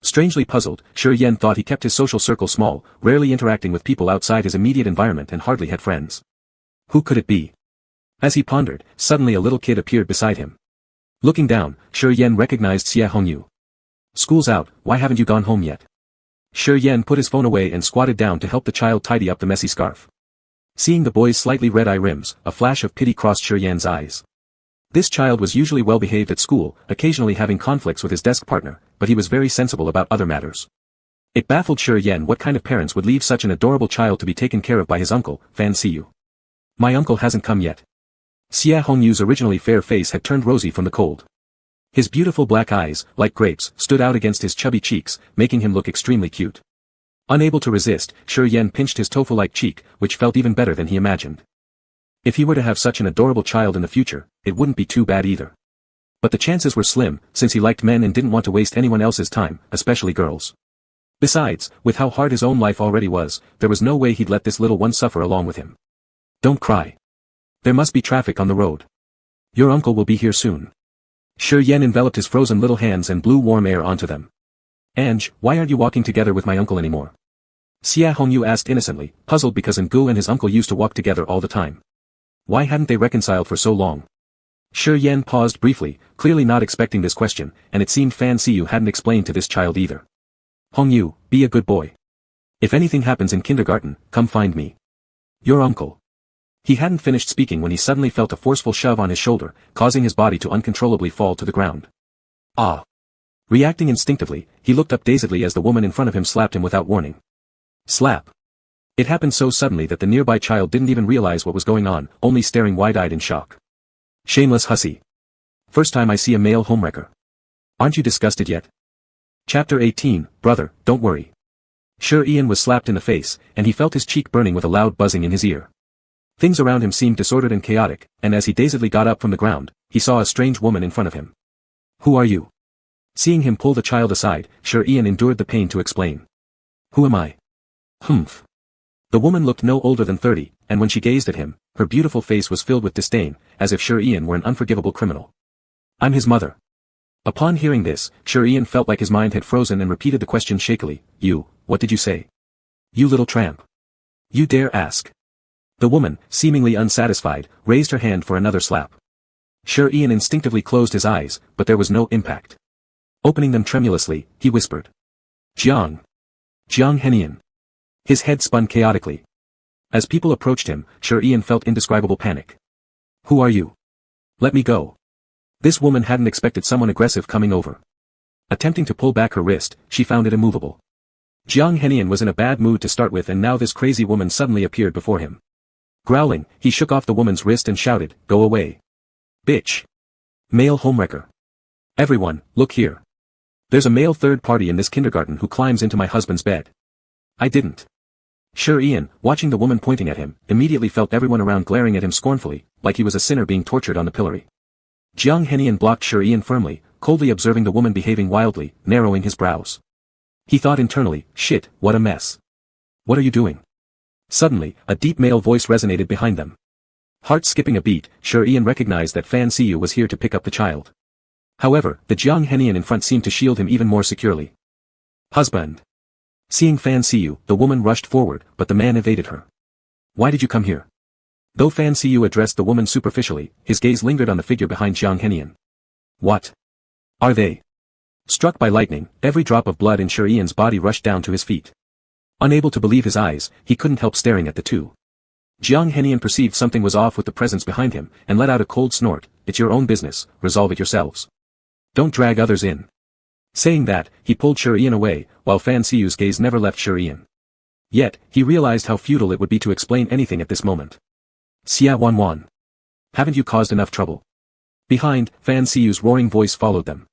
Strangely puzzled, Shi Yan thought he kept his social circle small, rarely interacting with people outside his immediate environment and hardly had friends. Who could it be? As he pondered, suddenly a little kid appeared beside him. Looking down, Shi Yan recognized Xie Hongyu. School's out, why haven't you gone home yet? Shi Yan put his phone away and squatted down to help the child tidy up the messy scarf. Seeing the boy's slightly red eye rims, a flash of pity crossed Shi Yan's eyes. This child was usually well behaved at school, occasionally having conflicts with his desk partner, but he was very sensible about other matters. It baffled Shi Yan what kind of parents would leave such an adorable child to be taken care of by his uncle, Fan Siyu. My uncle hasn't come yet. Xia Hongyu's originally fair face had turned rosy from the cold. His beautiful black eyes, like grapes, stood out against his chubby cheeks, making him look extremely cute. Unable to resist, Shi Yan pinched his tofu-like cheek, which felt even better than he imagined. If he were to have such an adorable child in the future, it wouldn't be too bad either. But the chances were slim, since he liked men and didn't want to waste anyone else's time, especially girls. Besides, with how hard his own life already was, there was no way he'd let this little one suffer along with him. Don't cry. There must be traffic on the road. Your uncle will be here soon. Shi Yan enveloped his frozen little hands and blew warm air onto them. Ange, why aren't you walking together with my uncle anymore? Xia Hongyu asked innocently, puzzled because Ngu and his uncle used to walk together all the time. Why hadn't they reconciled for so long? Shi Yan paused briefly, clearly not expecting this question, and it seemed Fan Siyu hadn't explained to this child either. Hongyu, be a good boy. If anything happens in kindergarten, come find me. Your uncle. He hadn't finished speaking when he suddenly felt a forceful shove on his shoulder, causing his body to uncontrollably fall to the ground. Ah! Reacting instinctively, he looked up dazedly as the woman in front of him slapped him without warning. Slap. It happened so suddenly that the nearby child didn't even realize what was going on, only staring wide-eyed in shock. Shameless hussy. First time I see a male homewrecker. Aren't you disgusted yet? Chapter 18, Brother, don't worry. Shi Yan was slapped in the face, and he felt his cheek burning with a loud buzzing in his ear. Things around him seemed disordered and chaotic, and as he dazedly got up from the ground, he saw a strange woman in front of him. Who are you? Seeing him pull the child aside, Shi Yan endured the pain to explain. Who am I? Humph. The woman looked no older than 30, and when she gazed at him, her beautiful face was filled with disdain, as if Shi Yan were an unforgivable criminal. I'm his mother. Upon hearing this, Shi Yan felt like his mind had frozen and repeated the question shakily, what did you say? You little tramp. You dare ask. The woman, seemingly unsatisfied, raised her hand for another slap. Shi Yan instinctively closed his eyes, but there was no impact. Opening them tremulously, he whispered. Jiang. Jiang Henian. His head spun chaotically. As people approached him, Shi Yan felt indescribable panic. Who are you? Let me go. This woman hadn't expected someone aggressive coming over. Attempting to pull back her wrist, she found it immovable. Jiang Henian was in a bad mood to start with, and now this crazy woman suddenly appeared before him. Growling, he shook off the woman's wrist and shouted, Go away. Bitch. Male homewrecker. Everyone, look here. There's a male third party in this kindergarten who climbs into my husband's bed. I didn't. Shi Yan, watching the woman pointing at him, immediately felt everyone around glaring at him scornfully, like he was a sinner being tortured on the pillory. Jiang Henian blocked Shi Yan firmly, coldly observing the woman behaving wildly, narrowing his brows. He thought internally, shit, what a mess. What are you doing? Suddenly, a deep male voice resonated behind them. Heart skipping a beat, Shi Yan recognized that Fan Siyu was here to pick up the child. However, the Jiang Henian in front seemed to shield him even more securely. Husband. Seeing Fan Siyu, the woman rushed forward, but the man evaded her. Why did you come here? Though Fan Siyu addressed the woman superficially, his gaze lingered on the figure behind Jiang Henian. What? Are they? Struck by lightning, every drop of blood in Shi Yan's body rushed down to his feet. Unable to believe his eyes, he couldn't help staring at the two. Jiang Henian perceived something was off with the presence behind him, and let out a cold snort. It's your own business, resolve it yourselves. Don't drag others in. Saying that, he pulled Shi Yan away, while Fan Siyu's gaze never left Shi Yan. Yet, he realized how futile it would be to explain anything at this moment. Xia Wanwan. Haven't you caused enough trouble? Behind, Fan Siyu's roaring voice followed them.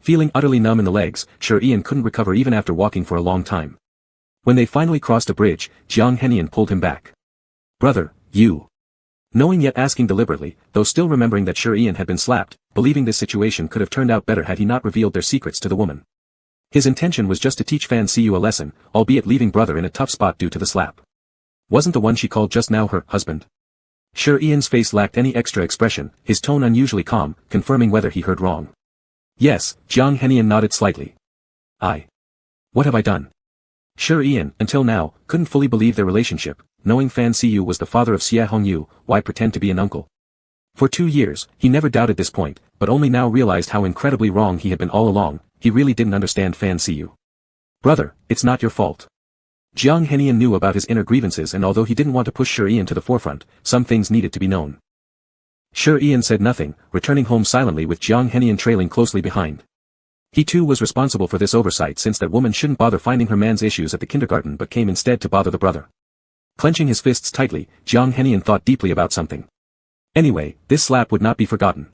Feeling utterly numb in the legs, Shi Yan couldn't recover even after walking for a long time. When they finally crossed a bridge, Jiang Henian pulled him back. Brother, you. Knowing yet asking deliberately, though still remembering that Shi Yan had been slapped, believing this situation could have turned out better had he not revealed their secrets to the woman. His intention was just to teach Fan Siyu a lesson, albeit leaving brother in a tough spot due to the slap. Wasn't the one she called just now her husband? Shi Yan's face lacked any extra expression, his tone unusually calm, confirming whether he heard wrong. Yes, Jiang Henian nodded slightly. What have I done? Shi Yan, until now, couldn't fully believe their relationship, knowing Fan Siyu was the father of Xia Hongyu, why pretend to be an uncle? For 2 years, he never doubted this point, but only now realized how incredibly wrong he had been all along. He really didn't understand Fan Siyu. Brother, it's not your fault. Jiang Henian knew about his inner grievances, and although he didn't want to push Shi Yan to the forefront, some things needed to be known. Sure Ian said nothing, returning home silently with Jiang Henian trailing closely behind. He too was responsible for this oversight, since that woman shouldn't bother finding her man's issues at the kindergarten but came instead to bother the brother. Clenching his fists tightly, Jiang Henian thought deeply about something. Anyway, this slap would not be forgotten.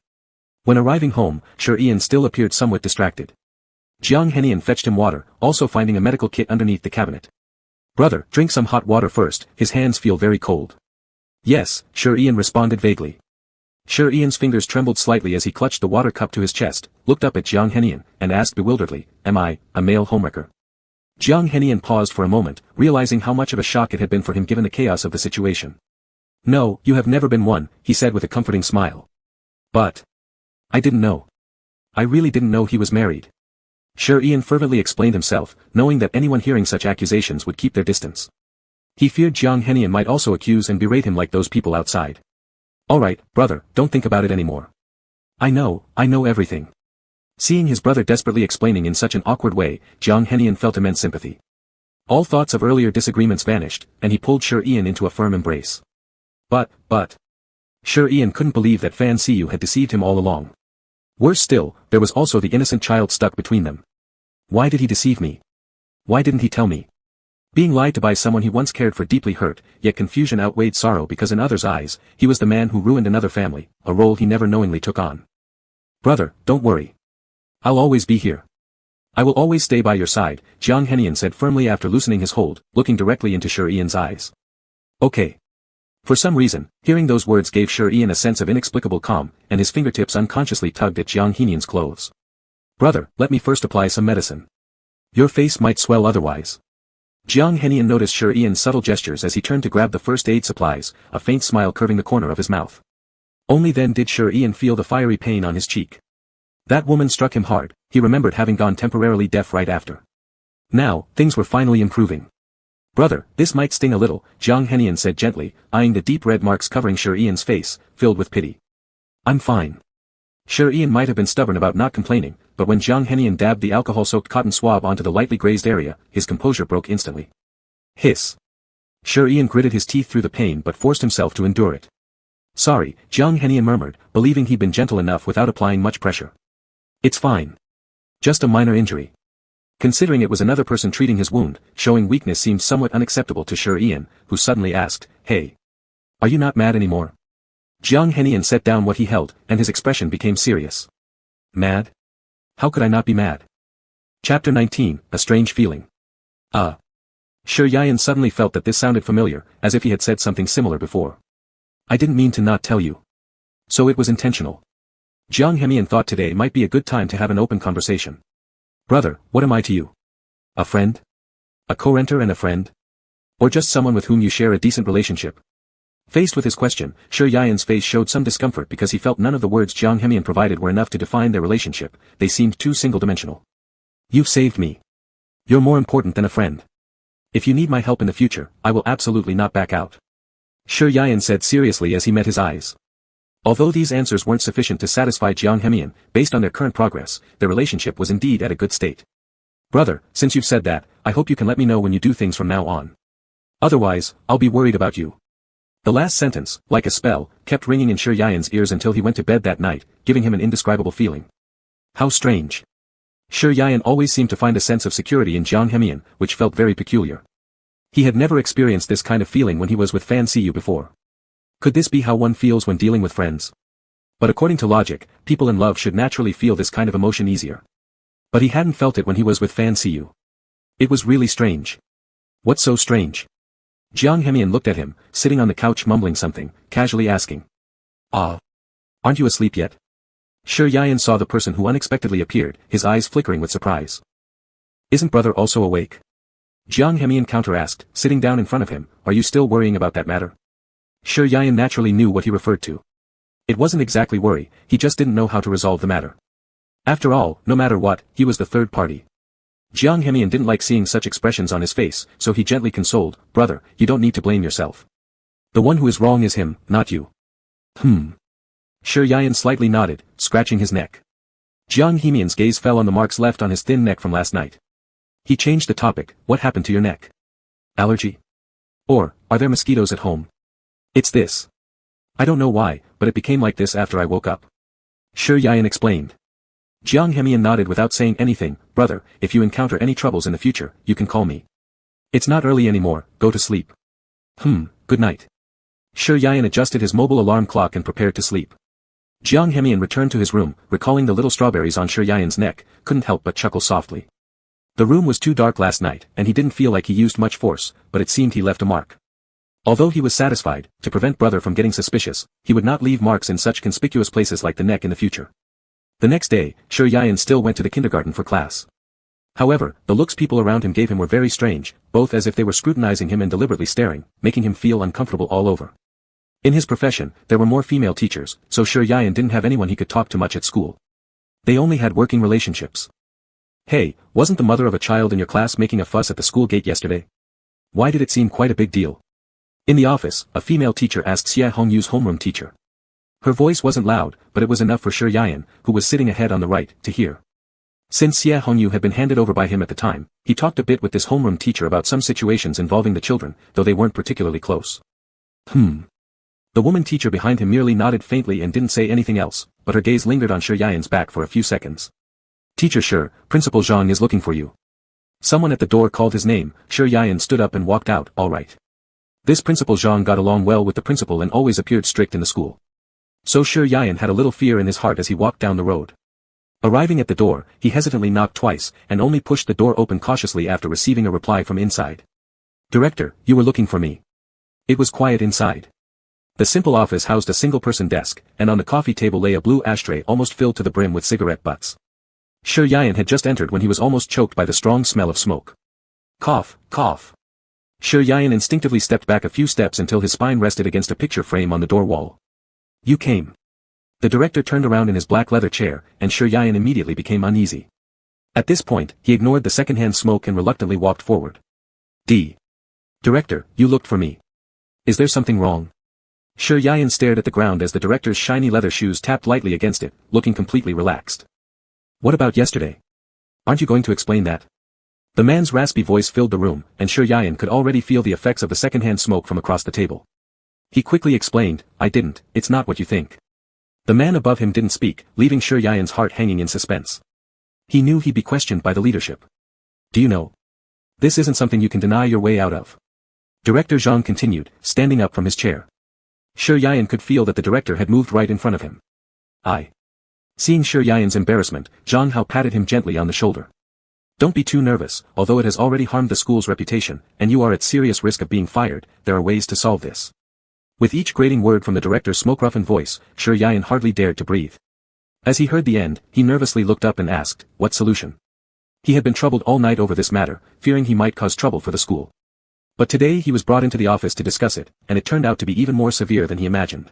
When arriving home, Sure Ian still appeared somewhat distracted. Jiang Henian fetched him water, also finding a medical kit underneath the cabinet. "Brother, drink some hot water first, his hands feel very cold." "Yes," Sure Ian responded vaguely. Sure Ian's fingers trembled slightly as he clutched the water cup to his chest, looked up at Jiang Henian, and asked bewilderedly, "Am I, a male homewrecker?" Jiang Henian paused for a moment, realizing how much of a shock it had been for him given the chaos of the situation. "No, you have never been one," he said with a comforting smile. "But I didn't know. I really didn't know he was married." Sure Ian fervently explained himself, knowing that anyone hearing such accusations would keep their distance. He feared Jiang Henian might also accuse and berate him like those people outside. "Alright, brother, don't think about it anymore. I know everything." Seeing his brother desperately explaining in such an awkward way, Jiang Henian felt immense sympathy. All thoughts of earlier disagreements vanished, and he pulled Sure Ian into a firm embrace. But... Sure Ian couldn't believe that Fan Siyu had deceived him all along. Worse still, there was also the innocent child stuck between them. Why did he deceive me? Why didn't he tell me? Being lied to by someone he once cared for deeply hurt, yet confusion outweighed sorrow because in others' eyes, he was the man who ruined another family, a role he never knowingly took on. "Brother, don't worry. I'll always be here. I will always stay by your side," Jiang Henian said firmly after loosening his hold, looking directly into Sure Ian's eyes. "Okay." For some reason, hearing those words gave Sure Ian a sense of inexplicable calm, and his fingertips unconsciously tugged at Jiang Henian's clothes. "Brother, let me first apply some medicine. Your face might swell otherwise." Jiang Henian noticed Sure Ian's subtle gestures as he turned to grab the first aid supplies, a faint smile curving the corner of his mouth. Only then did Sure Ian feel the fiery pain on his cheek. That woman struck him hard, he remembered having gone temporarily deaf right after. Now, things were finally improving. "Brother, this might sting a little," Jiang Henian said gently, eyeing the deep red marks covering Sure Ian's face, filled with pity. "I'm fine." Sure Ian might have been stubborn about not complaining, but when Jiang Henian dabbed the alcohol-soaked cotton swab onto the lightly grazed area, his composure broke instantly. Hiss. Sure Ian gritted his teeth through the pain but forced himself to endure it. "Sorry," Jiang Henian murmured, believing he'd been gentle enough without applying much pressure. "It's fine. Just a minor injury." Considering it was another person treating his wound, showing weakness seemed somewhat unacceptable to Sure Ian, who suddenly asked, "Hey. Are you not mad anymore?" Jiang Henian set down what he held, and his expression became serious. "Mad? How could I not be mad?" Chapter 19, A Strange Feeling. Sure Ian suddenly felt that this sounded familiar, as if he had said something similar before. "I didn't mean to not tell you. So it was intentional." Jiang Henian thought today might be a good time to have an open conversation. "Brother, what am I to you? A friend? A co-renter and a friend? Or just someone with whom you share a decent relationship?" Faced with his question, Sure Ian's face showed some discomfort because he felt none of the words Jiang Henian provided were enough to define their relationship, they seemed too single-dimensional. "You've saved me. You're more important than a friend. If you need my help in the future, I will absolutely not back out," Sure Ian said seriously as he met his eyes. Although these answers weren't sufficient to satisfy Jiang Henian, based on their current progress, their relationship was indeed at a good state. "Brother, since you've said that, I hope you can let me know when you do things from now on. Otherwise, I'll be worried about you." The last sentence, like a spell, kept ringing in Sure Ian's ears until he went to bed that night, giving him an indescribable feeling. How strange. Sure Ian always seemed to find a sense of security in Jiang Henian, which felt very peculiar. He had never experienced this kind of feeling when he was with Fan Siyu before. Could this be how one feels when dealing with friends? But according to logic, people in love should naturally feel this kind of emotion easier. But he hadn't felt it when he was with Fan Siyu. It was really strange. What's so strange? Jiang Henian looked at him, sitting on the couch mumbling something, casually asking. Aren't you asleep yet?" Sure Ian saw the person who unexpectedly appeared, his eyes flickering with surprise. "Isn't brother also awake?" Jiang Henian counter-asked, sitting down in front of him, "Are you still worrying about that matter?" Sure Ian naturally knew what he referred to. It wasn't exactly worry, he just didn't know how to resolve the matter. After all, no matter what, he was the third party. Jiang Henian didn't like seeing such expressions on his face, so he gently consoled, "Brother, you don't need to blame yourself. The one who is wrong is him, not you." Sure Ian slightly nodded, scratching his neck. Jiang Henian's gaze fell on the marks left on his thin neck from last night. He changed the topic. "What happened to your neck? Allergy? Or, are there mosquitoes at home?" "It's this. I don't know why, but it became like this after I woke up. Shi Yan explained. Jiang Hemian nodded without saying anything. Brother, if you encounter any troubles in the future, you can call me. It's not early anymore, go to sleep. Good night. Shi Yan adjusted his mobile alarm clock and prepared to sleep. Jiang Hemian returned to his room, recalling the little strawberries on Shi Yan's neck, couldn't help but chuckle softly. The room was too dark last night, and he didn't feel like he used much force, but it seemed he left a mark. Although he was satisfied, to prevent brother from getting suspicious, he would not leave marks in such conspicuous places like the neck in the future. The next day, Shi Yan still went to the kindergarten for class. However, the looks people around him gave him were very strange, both as if they were scrutinizing him and deliberately staring, making him feel uncomfortable all over. In his profession, there were more female teachers, so Shi Yan didn't have anyone he could talk to much at school. They only had working relationships. Hey, wasn't the mother of a child in your class making a fuss at the school gate yesterday? Why did it seem quite a big deal? In the office, a female teacher asked Xie Hongyu's homeroom teacher. Her voice wasn't loud, but it was enough for Shi Yan, who was sitting ahead on the right, to hear. Since Xie Hongyu had been handed over by him at the time, he talked a bit with this homeroom teacher about some situations involving the children, though they weren't particularly close. The woman teacher behind him merely nodded faintly and didn't say anything else, but her gaze lingered on Shi Yan's back for a few seconds. Teacher Shi, Principal Zhang is looking for you. Someone at the door called his name. Shi Yan stood up and walked out. All right. This Principal Zhang got along well with the principal and always appeared strict in the school. So Shi Yan had a little fear in his heart as he walked down the road. Arriving at the door, he hesitantly knocked twice, and only pushed the door open cautiously after receiving a reply from inside. Director, you were looking for me. It was quiet inside. The simple office housed a single-person desk, and on the coffee table lay a blue ashtray almost filled to the brim with cigarette butts. Shi Yan had just entered when he was almost choked by the strong smell of smoke. Cough, cough. Shi Yan instinctively stepped back a few steps until his spine rested against a picture frame on the door wall. You came. The director turned around in his black leather chair, and Shi Yan immediately became uneasy. At this point, he ignored the secondhand smoke and reluctantly walked forward. Director, you looked for me. Is there something wrong? Shi Yan stared at the ground as the director's shiny leather shoes tapped lightly against it, looking completely relaxed. What about yesterday? Aren't you going to explain that? The man's raspy voice filled the room, and Shi Yan could already feel the effects of the secondhand smoke from across the table. He quickly explained, I didn't, it's not what you think. The man above him didn't speak, leaving Shi Yan's heart hanging in suspense. He knew he'd be questioned by the leadership. Do you know? This isn't something you can deny your way out of. Director Zhang continued, standing up from his chair. Shi Yan could feel that the director had moved right in front of him. Seeing Shi Yan's embarrassment, Zhang Hao patted him gently on the shoulder. Don't be too nervous, although it has already harmed the school's reputation, and you are at serious risk of being fired, there are ways to solve this. With each grating word from the director's smoke-roughened voice, Shi Yan hardly dared to breathe. As he heard the end, he nervously looked up and asked, what solution? He had been troubled all night over this matter, fearing he might cause trouble for the school. But today he was brought into the office to discuss it, and it turned out to be even more severe than he imagined.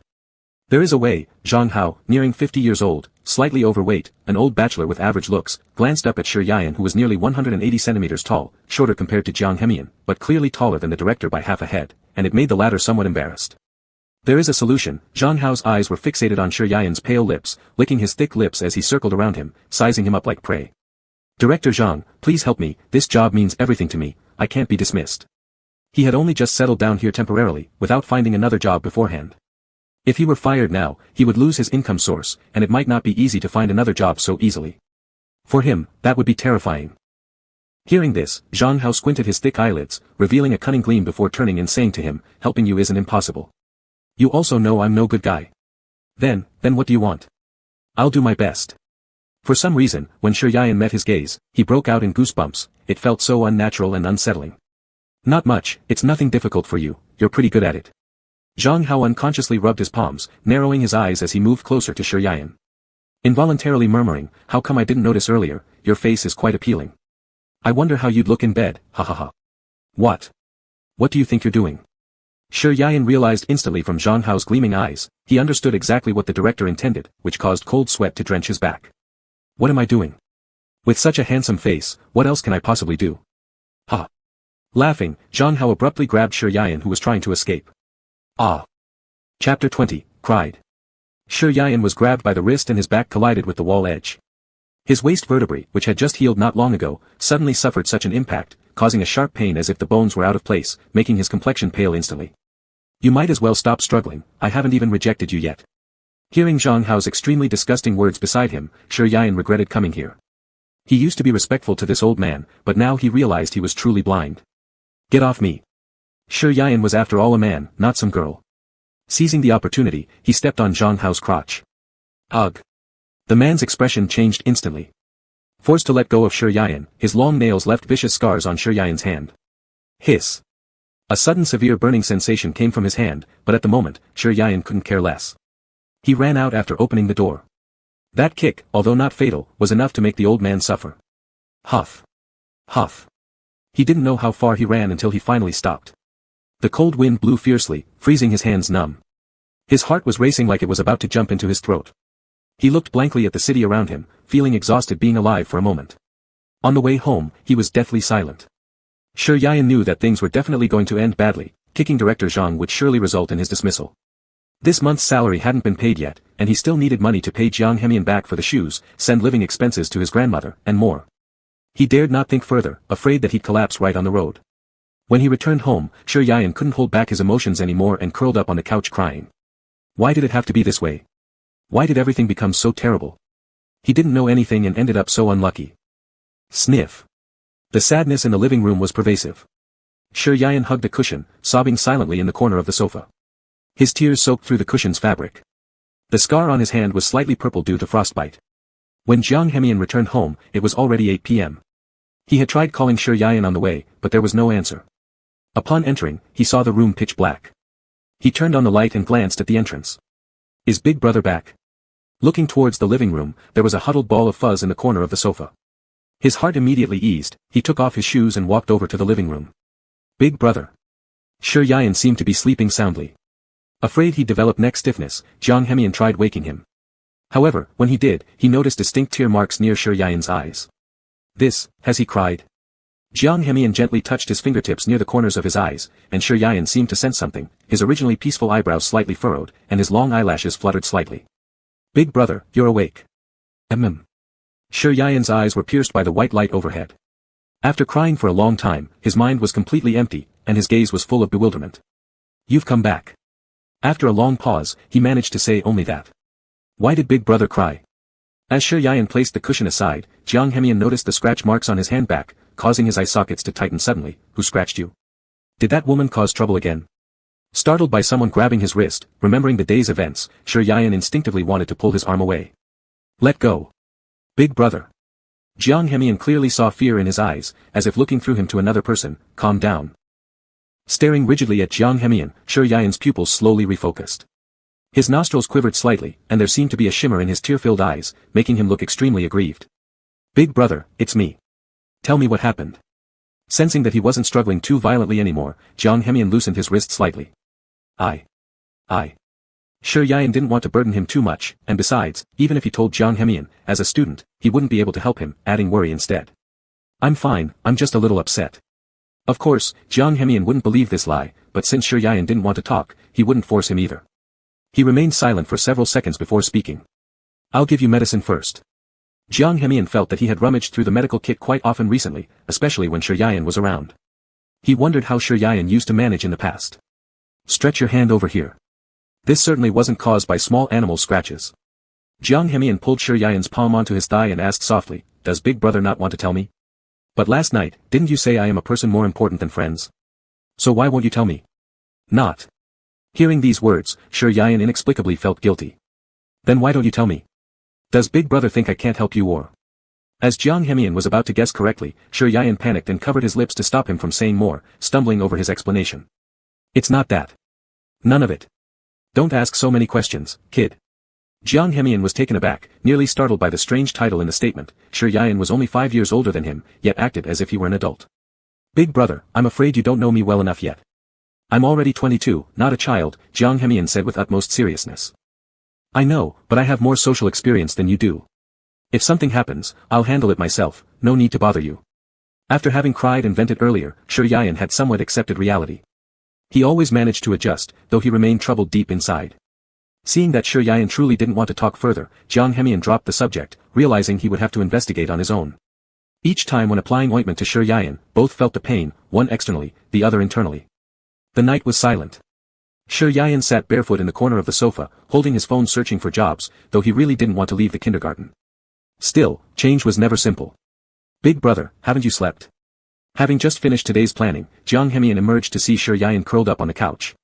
There is a way. Zhang Hao, nearing 50 years old, slightly overweight, an old bachelor with average looks, glanced up at Shi Yan who was nearly 180 centimeters tall, shorter compared to Jiang Hemian, but clearly taller than the director by half a head, and it made the latter somewhat embarrassed. There is a solution. Zhang Hao's eyes were fixated on Shi Yan's pale lips, licking his thick lips as he circled around him, sizing him up like prey. Director Zhang, please help me, this job means everything to me, I can't be dismissed. He had only just settled down here temporarily, without finding another job beforehand. If he were fired now, he would lose his income source, and it might not be easy to find another job so easily. For him, that would be terrifying. Hearing this, Zhang Hao squinted his thick eyelids, revealing a cunning gleam before turning and saying to him, helping you isn't impossible. You also know I'm no good guy. Then what do you want? I'll do my best. For some reason, when Shi Yan met his gaze, he broke out in goosebumps, it felt so unnatural and unsettling. Not much, it's nothing difficult for you, you're pretty good at it. Zhang Hao unconsciously rubbed his palms, narrowing his eyes as he moved closer to Shi Yan. Involuntarily murmuring, how come I didn't notice earlier, your face is quite appealing. I wonder how you'd look in bed, ha ha ha. What? What do you think you're doing? Shi Yan realized instantly from Zhang Hao's gleaming eyes, he understood exactly what the director intended, which caused cold sweat to drench his back. What am I doing? With such a handsome face, what else can I possibly do? Ha! Laughing, Zhang Hao abruptly grabbed Shi Yan who was trying to escape. Chapter 20, cried. Shi Yan was grabbed by the wrist and his back collided with the wall edge. His waist vertebrae, which had just healed not long ago, suddenly suffered such an impact, causing a sharp pain as if the bones were out of place, making his complexion pale instantly. You might as well stop struggling, I haven't even rejected you yet. Hearing Zhang Hao's extremely disgusting words beside him, Shi Yan regretted coming here. He used to be respectful to this old man, but now he realized he was truly blind. Get off me. Shi Yan was after all a man, not some girl. Seizing the opportunity, he stepped on Zhang Hao's crotch. Ugh. The man's expression changed instantly. Forced to let go of Shi Yan, his long nails left vicious scars on Shi Yan's hand. Hiss. A sudden severe burning sensation came from his hand, but at the moment, Shi Yan couldn't care less. He ran out after opening the door. That kick, although not fatal, was enough to make the old man suffer. Huff. Huff. He didn't know how far he ran until he finally stopped. The cold wind blew fiercely, freezing his hands numb. His heart was racing like it was about to jump into his throat. He looked blankly at the city around him, feeling exhausted being alive for a moment. On the way home, he was deathly silent. Shi Yan knew that things were definitely going to end badly. Kicking director Zhang would surely result in his dismissal. This month's salary hadn't been paid yet, and he still needed money to pay Jiang Hemian back for the shoes, send living expenses to his grandmother, and more. He dared not think further, afraid that he'd collapse right on the road. When he returned home, Shi Yan couldn't hold back his emotions anymore and curled up on the couch crying. Why did it have to be this way? Why did everything become so terrible? He didn't know anything and ended up so unlucky. Sniff. The sadness in the living room was pervasive. Shi Yan hugged a cushion, sobbing silently in the corner of the sofa. His tears soaked through the cushion's fabric. The scar on his hand was slightly purple due to frostbite. When Jiang Hemian returned home, it was already 8 p.m. He had tried calling Shi Yan on the way, but there was no answer. Upon entering, he saw the room pitch black. He turned on the light and glanced at the entrance. Is Big Brother back? Looking towards the living room, there was a huddled ball of fuzz in the corner of the sofa. His heart immediately eased, he took off his shoes and walked over to the living room. Big Brother. Shi Yan seemed to be sleeping soundly. Afraid he'd develop neck stiffness, Jiang Hemian tried waking him. However, when he did, he noticed distinct tear marks near Shi Yan's eyes. Has he cried? Jiang Hemian gently touched his fingertips near the corners of his eyes, and Shi Yan seemed to sense something, his originally peaceful eyebrows slightly furrowed, and his long eyelashes fluttered slightly. Big Brother, you're awake. Shi Yan's eyes were pierced by the white light overhead. After crying for a long time, his mind was completely empty, and his gaze was full of bewilderment. You've come back. After a long pause, he managed to say only that. Why did Big Brother cry? As Shi Yan placed the cushion aside, Jiang Hemian noticed the scratch marks on his hand back, causing his eye sockets to tighten suddenly. Who scratched you? Did that woman cause trouble again? Startled by someone grabbing his wrist, remembering the day's events, Shi Yan instinctively wanted to pull his arm away. Let go. Big Brother. Jiang Hemian clearly saw fear in his eyes, as if looking through him to another person. Calm down. Staring rigidly at Jiang Hemian, Shi Yan's pupils slowly refocused. His nostrils quivered slightly, and there seemed to be a shimmer in his tear-filled eyes, making him look extremely aggrieved. Big Brother, it's me. Tell me what happened. Sensing that he wasn't struggling too violently anymore, Jiang Hemian loosened his wrist slightly. I. Shi Yan didn't want to burden him too much, and besides, even if he told Jiang Hemian, as a student, he wouldn't be able to help him, adding worry instead. I'm fine, I'm just a little upset. Of course, Jiang Hemian wouldn't believe this lie, but since Shi Yan didn't want to talk, he wouldn't force him either. He remained silent for several seconds before speaking. I'll give you medicine first. Jiang Hemian felt that he had rummaged through the medical kit quite often recently, especially when Shi Yan was around. He wondered how Shi Yan used to manage in the past. Stretch your hand over here. This certainly wasn't caused by small animal scratches. Jiang Hemian pulled Shi Yan's palm onto his thigh and asked softly, does Big Brother not want to tell me? But last night, didn't you say I am a person more important than friends? So why won't you tell me? Not. Hearing these words, Shi Yan inexplicably felt guilty. Then why don't you tell me? Does Big Brother think I can't help you or? As Jiang Hemian was about to guess correctly, Shi Yan panicked and covered his lips to stop him from saying more, stumbling over his explanation. It's not that. None of it. Don't ask so many questions, kid. Jiang Hemian was taken aback, nearly startled by the strange title in the statement. Shi Yan was only 5 years older than him, yet acted as if he were an adult. Big Brother, I'm afraid you don't know me well enough yet. I'm already 22, not a child, Jiang Hemian said with utmost seriousness. I know, but I have more social experience than you do. If something happens, I'll handle it myself, no need to bother you. After having cried and vented earlier, Shi Yan had somewhat accepted reality. He always managed to adjust, though he remained troubled deep inside. Seeing that Shi Yan truly didn't want to talk further, Jiang Hemian dropped the subject, realizing he would have to investigate on his own. Each time when applying ointment to Shi Yan, both felt the pain, one externally, the other internally. The night was silent. Shi Yayan sat barefoot in the corner of the sofa, holding his phone searching for jobs, though he really didn't want to leave the kindergarten. Still, change was never simple. Big brother, haven't you slept? Having just finished today's planning, Jiang Hemian emerged to see Shi Yayan curled up on the couch.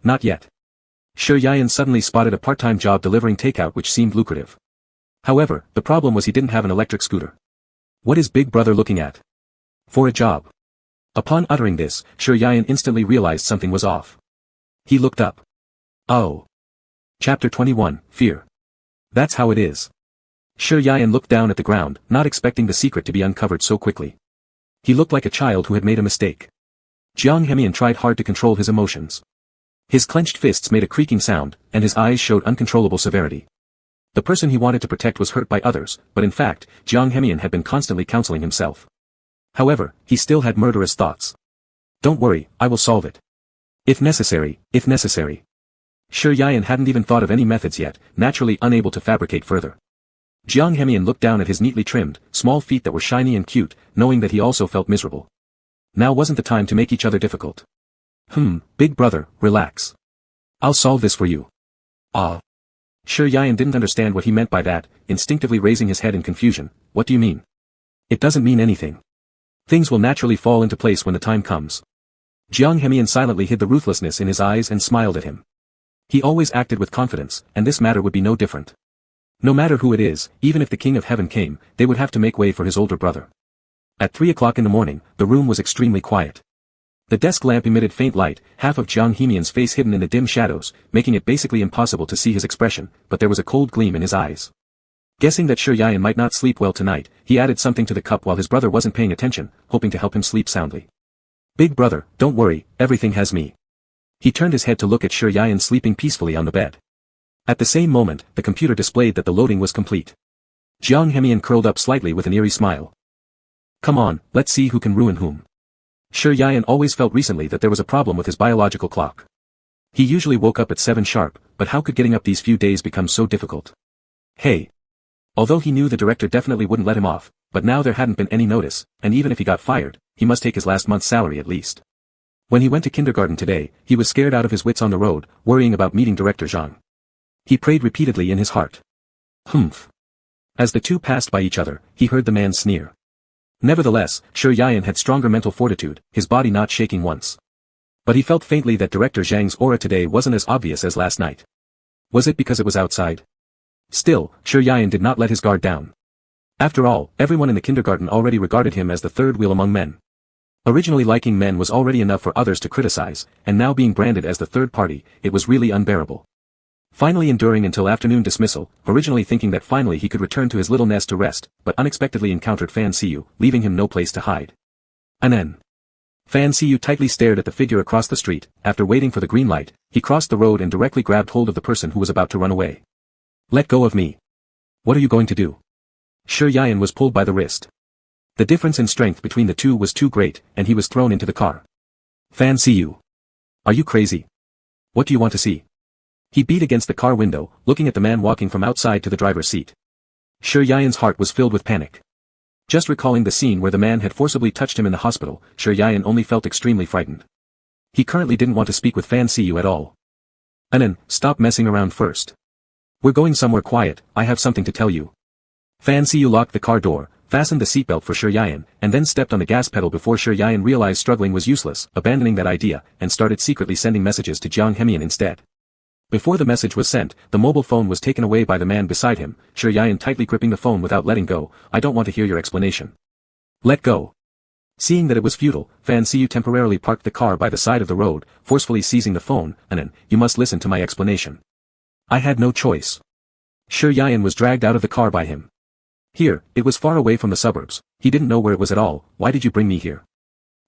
Not yet. Shi Yayan suddenly spotted a part-time job delivering takeout which seemed lucrative. However, the problem was he didn't have an electric scooter. What is Big Brother looking at? For a job. Upon uttering this, Shi Yayan instantly realized something was off. He looked up. Oh. Chapter 21, Fear. That's how it is. Shi Yayan looked down at the ground, not expecting the secret to be uncovered so quickly. He looked like a child who had made a mistake. Jiang Hemian tried hard to control his emotions. His clenched fists made a creaking sound, and his eyes showed uncontrollable severity. The person he wanted to protect was hurt by others, but in fact, Jiang Hemian had been constantly counseling himself. However, he still had murderous thoughts. Don't worry, I will solve it. If necessary, if necessary. Shi Yayan hadn't even thought of any methods yet, naturally unable to fabricate further. Jiang Hemian looked down at his neatly trimmed, small feet that were shiny and cute, knowing that he also felt miserable. Now wasn't the time to make each other difficult. Big brother, relax. I'll solve this for you. Ah. Shi Yayan didn't understand what he meant by that, instinctively raising his head in confusion. What do you mean? It doesn't mean anything. Things will naturally fall into place when the time comes. Jiang Hemian silently hid the ruthlessness in his eyes and smiled at him. He always acted with confidence, and this matter would be no different. No matter who it is, even if the King of Heaven came, they would have to make way for his older brother. At 3 o'clock in the morning, the room was extremely quiet. The desk lamp emitted faint light, half of Jiang Hemian's face hidden in the dim shadows, making it basically impossible to see his expression, but there was a cold gleam in his eyes. Guessing that Shi Yayan might not sleep well tonight, he added something to the cup while his brother wasn't paying attention, hoping to help him sleep soundly. Big brother, don't worry, everything has me. He turned his head to look at Shi Yayan sleeping peacefully on the bed. At the same moment, the computer displayed that the loading was complete. Jiang Hemian curled up slightly with an eerie smile. Come on, let's see who can ruin whom. Shi Yayan always felt recently that there was a problem with his biological clock. He usually woke up at 7 sharp, but how could getting up these few days become so difficult? Hey. Although he knew the director definitely wouldn't let him off, but now there hadn't been any notice, and even if he got fired, he must take his last month's salary at least. When he went to kindergarten today, he was scared out of his wits on the road, worrying about meeting Director Zhang. He prayed repeatedly in his heart. As the two passed by each other, he heard the man sneer. Nevertheless, Shi Yayan had stronger mental fortitude, his body not shaking once. But he felt faintly that Director Zhang's aura today wasn't as obvious as last night. Was it because it was outside? Still, Shi Yayan did not let his guard down. After all, everyone in the kindergarten already regarded him as the third wheel among men. Originally liking men was already enough for others to criticize, and now being branded as the third party, it was really unbearable. Finally enduring until afternoon dismissal, originally thinking that finally he could return to his little nest to rest, but unexpectedly encountered Fan Siyu, leaving him no place to hide. Fan Siyu tightly stared at the figure across the street. After waiting for the green light, he crossed the road and directly grabbed hold of the person who was about to run away. Let go of me. What are you going to do? Shi Yayan was pulled by the wrist. The difference in strength between the two was too great, and he was thrown into the car. Fan Siyu. Are you crazy? What do you want to see? He beat against the car window, looking at the man walking from outside to the driver's seat. Shi Yayan's heart was filled with panic. Just recalling the scene where the man had forcibly touched him in the hospital, Shi Yayan only felt extremely frightened. He currently didn't want to speak with Fan Siyu at all. Stop messing around first. We're going somewhere quiet, I have something to tell you. Fan Siyu locked the car door, fastened the seatbelt for Shi Yayan, and then stepped on the gas pedal before Shi Yayan realized struggling was useless, abandoning that idea, and started secretly sending messages to Jiang Hemian instead. Before the message was sent, the mobile phone was taken away by the man beside him, Shi Yayan tightly gripping the phone without letting go. I don't want to hear your explanation. Let go. Seeing that it was futile, Fan Siyu temporarily parked the car by the side of the road, forcefully seizing the phone. You must listen to my explanation. I had no choice. Shi Yayan was dragged out of the car by him. Here, it was far away from the suburbs, he didn't know where it was at all. Why did you bring me here?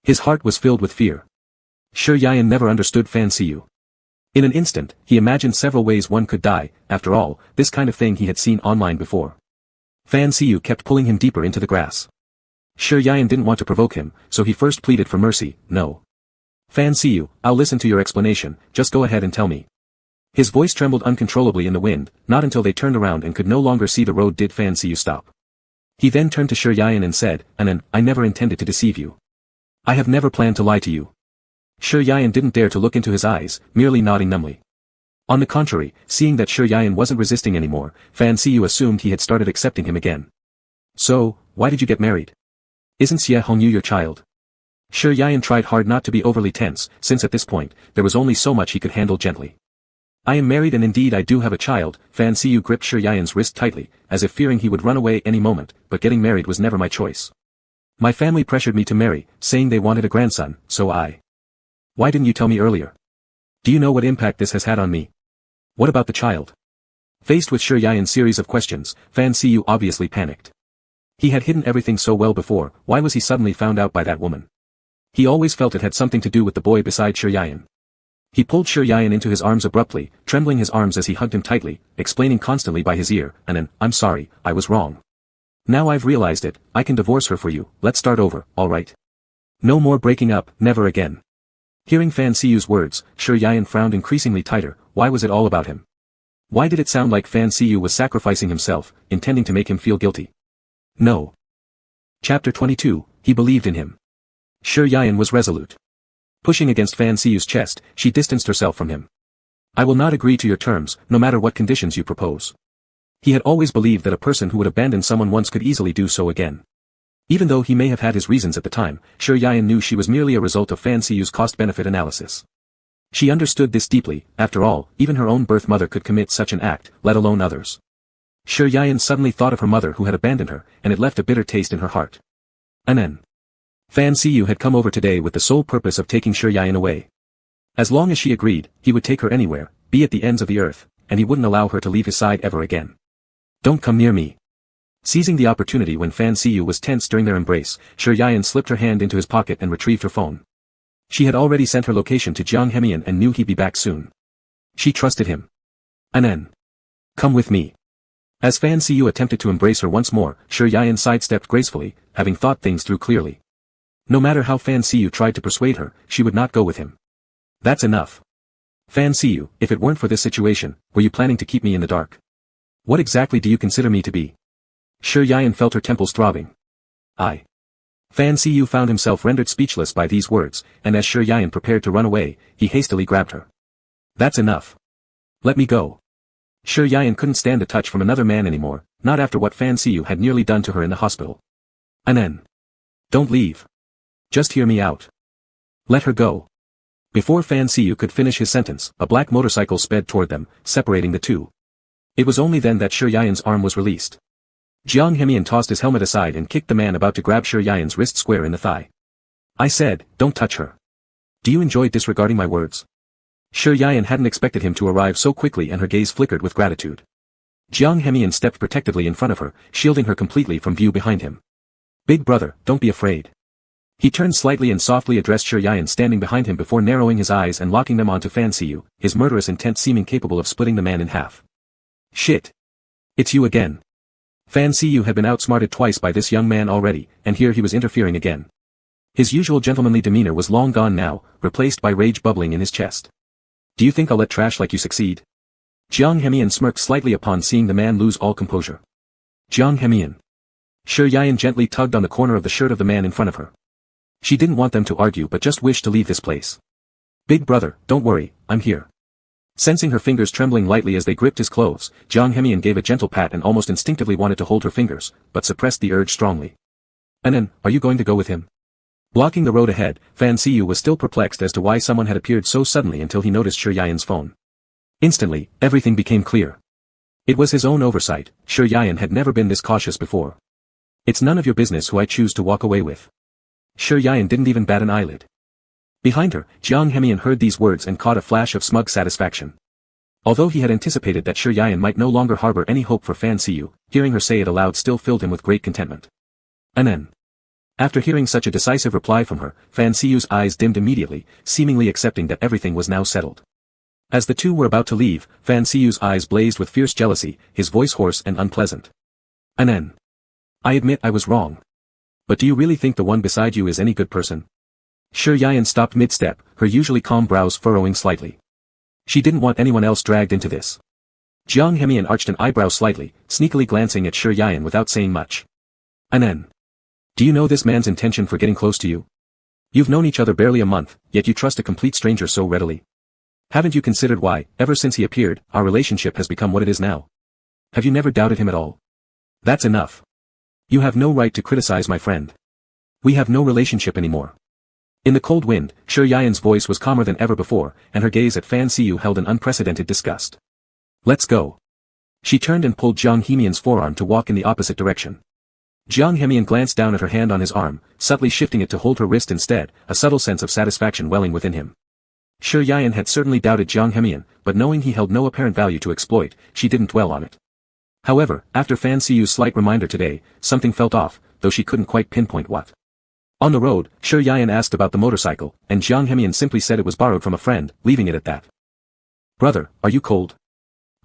His heart was filled with fear. Shi Yayan never understood Fan Siyu. In an instant, he imagined several ways one could die. After all, this kind of thing he had seen online before. Fan Siyu kept pulling him deeper into the grass. Shi Yayan didn't want to provoke him, so he first pleaded for mercy. No. Fan Siyu, I'll listen to your explanation, just go ahead and tell me. His voice trembled uncontrollably in the wind. Not until they turned around and could no longer see the road did Fan Siyu stop. He then turned to Shi Yayan and said, I never intended to deceive you. I have never planned to lie to you. Shi Yian didn't dare to look into his eyes, merely nodding numbly. On the contrary, seeing that Shi Yian wasn't resisting anymore, Fan Xiyu assumed he had started accepting him again. So, why did you get married? Isn't Xie Hongyu your child? Shi Yian tried hard not to be overly tense, since at this point, there was only so much he could handle gently. I am married and indeed I do have a child. Fan Xiyu gripped Shi Yian's wrist tightly, as if fearing he would run away any moment, but getting married was never my choice. My family pressured me to marry, saying they wanted a grandson, so I. Why didn't you tell me earlier? Do you know what impact this has had on me? What about the child? Faced with Shi Yian's series of questions, Fan Xiyu obviously panicked. He had hidden everything so well before, why was he suddenly found out by that woman? He always felt it had something to do with the boy beside Shi Yian. He pulled Shi Yian into his arms abruptly, trembling his arms as he hugged him tightly, explaining constantly by his ear, and an, I'm sorry, I was wrong. Now I've realized it, I can divorce her for you, let's start over, alright? No more breaking up, never again. Hearing Fan Xiyu's words, Shi Yian frowned increasingly tighter. Why was it all about him? Why did it sound like Fan Xiyu was sacrificing himself, intending to make him feel guilty? No. Chapter 22, He believed in him. Shi Yian was resolute. Pushing against Fan Xiyu's chest, she distanced herself from him. I will not agree to your terms, no matter what conditions you propose. He had always believed that a person who would abandon someone once could easily do so again. Even though he may have had his reasons at the time, Shi Yian knew she was merely a result of Fan Xiyu's cost-benefit analysis. She understood this deeply. After all, even her own birth mother could commit such an act, let alone others. Shi Yian suddenly thought of her mother who had abandoned her, and it left a bitter taste in her heart. Anen. Fan Xiyu had come over today with the sole purpose of taking Shi Yian away. As long as she agreed, he would take her anywhere, be at the ends of the earth, and he wouldn't allow her to leave his side ever again. Don't come near me. Seizing the opportunity when Fan Xiyu was tense during their embrace, Shi Yian slipped her hand into his pocket and retrieved her phone. She had already sent her location to Jiang Hemian and knew he'd be back soon. She trusted him. Anen. Come with me. As Fan Xiyu attempted to embrace her once more, Shi Yian sidestepped gracefully, having thought things through clearly. No matter how Fan Xiyu tried to persuade her, she would not go with him. That's enough. Fan Xiyu, if it weren't for this situation, were you planning to keep me in the dark? What exactly do you consider me to be? Shi Yian felt her temples throbbing. I. Fan Xiyu found himself rendered speechless by these words, and as Shi Yian prepared to run away, he hastily grabbed her. That's enough. Let me go. Shi Yian couldn't stand a touch from another man anymore, not after what Fan Xiyu had nearly done to her in the hospital. Anen. Don't leave. Just hear me out. Let her go. Before Fan Xiyu could finish his sentence, a black motorcycle sped toward them, separating the two. It was only then that Shi Yian's arm was released. Jiang Hemian tossed his helmet aside and kicked the man about to grab Shi Yian's wrist square in the thigh. I said, don't touch her. Do you enjoy disregarding my words? Shi Yian hadn't expected him to arrive so quickly and her gaze flickered with gratitude. Jiang Hemian stepped protectively in front of her, shielding her completely from view behind him. Big brother, don't be afraid. He turned slightly and softly addressed Shi Yian standing behind him before narrowing his eyes and locking them onto Fan Xiyu, his murderous intent seeming capable of splitting the man in half. Shit. It's you again. Fan Xiyu had been outsmarted twice by this young man already, and here he was interfering again. His usual gentlemanly demeanor was long gone now, replaced by rage bubbling in his chest. Do you think I'll let trash like you succeed? Jiang Hemian smirked slightly upon seeing the man lose all composure. Jiang Hemian. Shi Yian gently tugged on the corner of the shirt of the man in front of her. She didn't want them to argue but just wished to leave this place. Big brother, don't worry, I'm here. Sensing her fingers trembling lightly as they gripped his clothes, Jiang Hemian gave a gentle pat and almost instinctively wanted to hold her fingers, but suppressed the urge strongly. Anen, are you going to go with him? Blocking the road ahead, Fan Xiyu was still perplexed as to why someone had appeared so suddenly until he noticed Shi Yian's phone. Instantly, everything became clear. It was his own oversight. Shi Yian had never been this cautious before. It's none of your business who I choose to walk away with. Shi Yian didn't even bat an eyelid. Behind her, Jiang Hemian heard these words and caught a flash of smug satisfaction. Although he had anticipated that Shi Yian might no longer harbor any hope for Fan Xiyu, hearing her say it aloud still filled him with great contentment. Anen. After hearing such a decisive reply from her, Fan Xiyu's eyes dimmed immediately, seemingly accepting that everything was now settled. As the two were about to leave, Fan Xiyu's eyes blazed with fierce jealousy, his voice hoarse and unpleasant. Anen. I admit I was wrong. But do you really think the one beside you is any good person? Shi Yian stopped mid-step, her usually calm brows furrowing slightly. She didn't want anyone else dragged into this. Jiang Hemian arched an eyebrow slightly, sneakily glancing at Shi Yian without saying much. Anen. Do you know this man's intention for getting close to you? You've known each other barely a month, yet you trust a complete stranger so readily. Haven't you considered why, ever since he appeared, our relationship has become what it is now? Have you never doubted him at all? That's enough. You have no right to criticize my friend. We have no relationship anymore. In the cold wind, Shi Yan's voice was calmer than ever before, and her gaze at Fan Xiu held an unprecedented disgust. Let's go. She turned and pulled Jiang Hemian's forearm to walk in the opposite direction. Jiang Hemian glanced down at her hand on his arm, subtly shifting it to hold her wrist instead, a subtle sense of satisfaction welling within him. Shi Yan had certainly doubted Jiang Hemian, but knowing he held no apparent value to exploit, she didn't dwell on it. However, after Fan Xiu's slight reminder today, something felt off, though she couldn't quite pinpoint what. On the road, Shi Yan asked about the motorcycle, and Jiang Hemian simply said it was borrowed from a friend, leaving it at that. Brother, are you cold?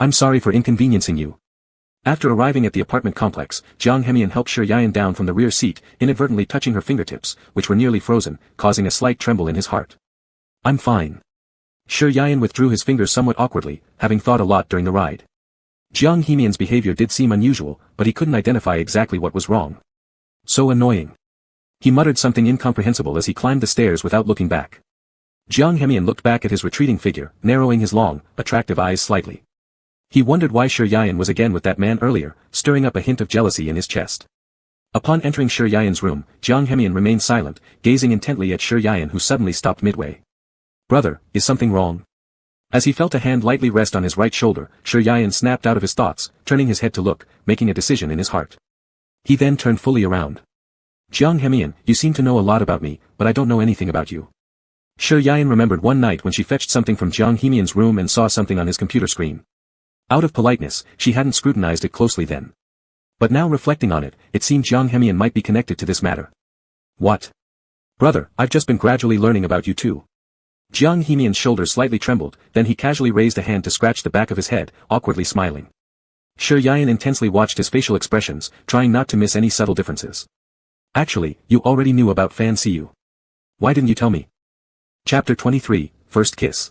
I'm sorry for inconveniencing you. After arriving at the apartment complex, Jiang Hemian helped Shi Yan down from the rear seat, inadvertently touching her fingertips, which were nearly frozen, causing a slight tremble in his heart. I'm fine. Shi Yan withdrew his fingers somewhat awkwardly, having thought a lot during the ride. Jiang Hemian's behavior did seem unusual, but he couldn't identify exactly what was wrong. So annoying. He muttered something incomprehensible as he climbed the stairs without looking back. Jiang Hemian looked back at his retreating figure, narrowing his long, attractive eyes slightly. He wondered why Shi Yan was again with that man earlier, stirring up a hint of jealousy in his chest. Upon entering Shi Yan's room, Jiang Hemian remained silent, gazing intently at Shi Yan, who suddenly stopped midway. Brother, is something wrong? As he felt a hand lightly rest on his right shoulder, Shi Yan snapped out of his thoughts, turning his head to look, making a decision in his heart. He then turned fully around. Jiang Hemian, you seem to know a lot about me, but I don't know anything about you. Shi Yan remembered one night when she fetched something from Jiang Hemian's room and saw something on his computer screen. Out of politeness, she hadn't scrutinized it closely then. But now reflecting on it, it seemed Jiang Hemian might be connected to this matter. What? Brother, I've just been gradually learning about you too. Jiang Hemian's shoulders slightly trembled, then he casually raised a hand to scratch the back of his head, awkwardly smiling. Shi Yan intensely watched his facial expressions, trying not to miss any subtle differences. Actually, you already knew about Fan Xiu. Why didn't you tell me? Chapter 23, First Kiss.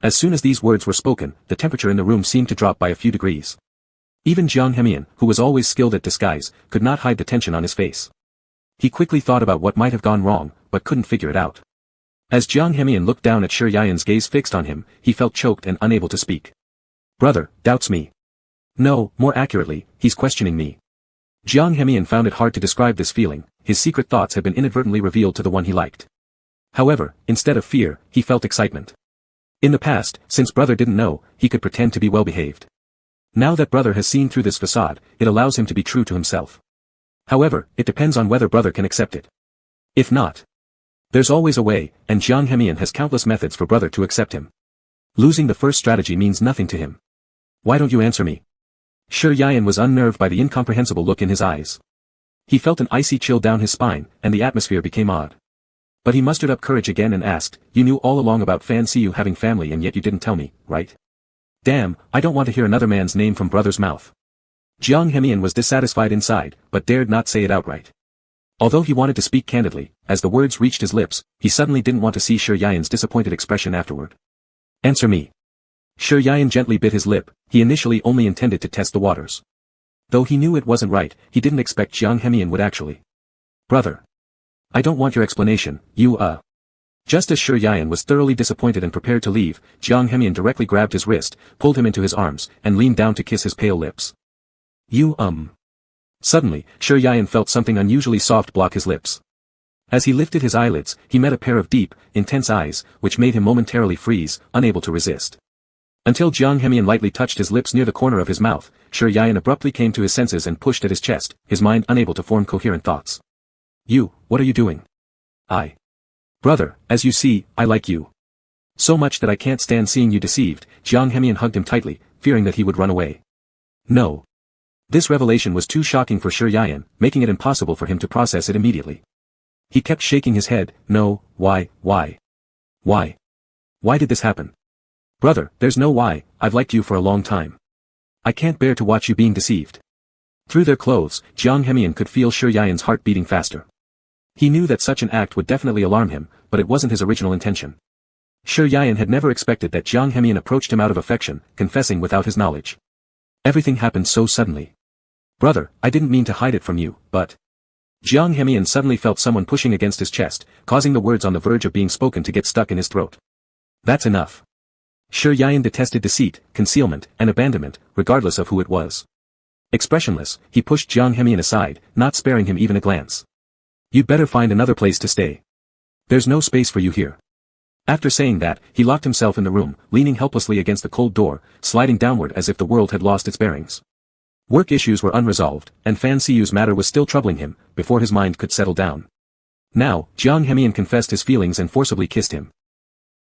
As soon as these words were spoken, the temperature in the room seemed to drop by a few degrees. Even Jiang Hemian, who was always skilled at disguise, could not hide the tension on his face. He quickly thought about what might have gone wrong, but couldn't figure it out. As Jiang Hemian looked down at Shi Yan's gaze fixed on him, he felt choked and unable to speak. Brother, doubts me. No, more accurately, he's questioning me. Jiang Hemian found it hard to describe this feeling, his secret thoughts had been inadvertently revealed to the one he liked. However, instead of fear, he felt excitement. In the past, since brother didn't know, he could pretend to be well behaved. Now that brother has seen through this facade, it allows him to be true to himself. However, it depends on whether brother can accept it. If not, there's always a way, and Jiang Hemian has countless methods for brother to accept him. Losing the first strategy means nothing to him. Why don't you answer me? Shi Yan was unnerved by the incomprehensible look in his eyes. He felt an icy chill down his spine, and the atmosphere became odd. But he mustered up courage again and asked, you knew all along about Fan Xiu having family and yet you didn't tell me, right? Damn, I don't want to hear another man's name from brother's mouth. Jiang Hemian was dissatisfied inside, but dared not say it outright. Although he wanted to speak candidly, as the words reached his lips, he suddenly didn't want to see Shi Yan's disappointed expression afterward. Answer me. Shi Yan gently bit his lip, he initially only intended to test the waters. Though he knew it wasn't right, he didn't expect Jiang Hemian would actually. Brother. I don't want your explanation, Just as Shi Yan was thoroughly disappointed and prepared to leave, Jiang Hemian directly grabbed his wrist, pulled him into his arms, and leaned down to kiss his pale lips. Suddenly, Shi Yan felt something unusually soft block his lips. As he lifted his eyelids, he met a pair of deep, intense eyes, which made him momentarily freeze, unable to resist. Until Jiang Hemian lightly touched his lips near the corner of his mouth, Shi Yan abruptly came to his senses and pushed at his chest, his mind unable to form coherent thoughts. What are you doing? Brother, as you see, I like you. So much that I can't stand seeing you deceived. Jiang Hemian hugged him tightly, fearing that he would run away. No. This revelation was too shocking for Shi Yan, making it impossible for him to process it immediately. He kept shaking his head. No, why? Why did this happen? Brother, there's no why, I've liked you for a long time. I can't bear to watch you being deceived. Through their clothes, Jiang Hemian could feel Shi Yan's heart beating faster. He knew that such an act would definitely alarm him, but it wasn't his original intention. Shi Yan had never expected that Jiang Hemian approached him out of affection, confessing without his knowledge. Everything happened so suddenly. Brother, I didn't mean to hide it from you, but... Jiang Hemian suddenly felt someone pushing against his chest, causing the words on the verge of being spoken to get stuck in his throat. That's enough. Shi Yian detested deceit, concealment, and abandonment, regardless of who it was. Expressionless, he pushed Jiang Hemian aside, not sparing him even a glance. You'd better find another place to stay. There's no space for you here. After saying that, he locked himself in the room, leaning helplessly against the cold door, sliding downward as if the world had lost its bearings. Work issues were unresolved, and Fan Siyu's matter was still troubling him, before his mind could settle down. Now, Jiang Hemian confessed his feelings and forcibly kissed him.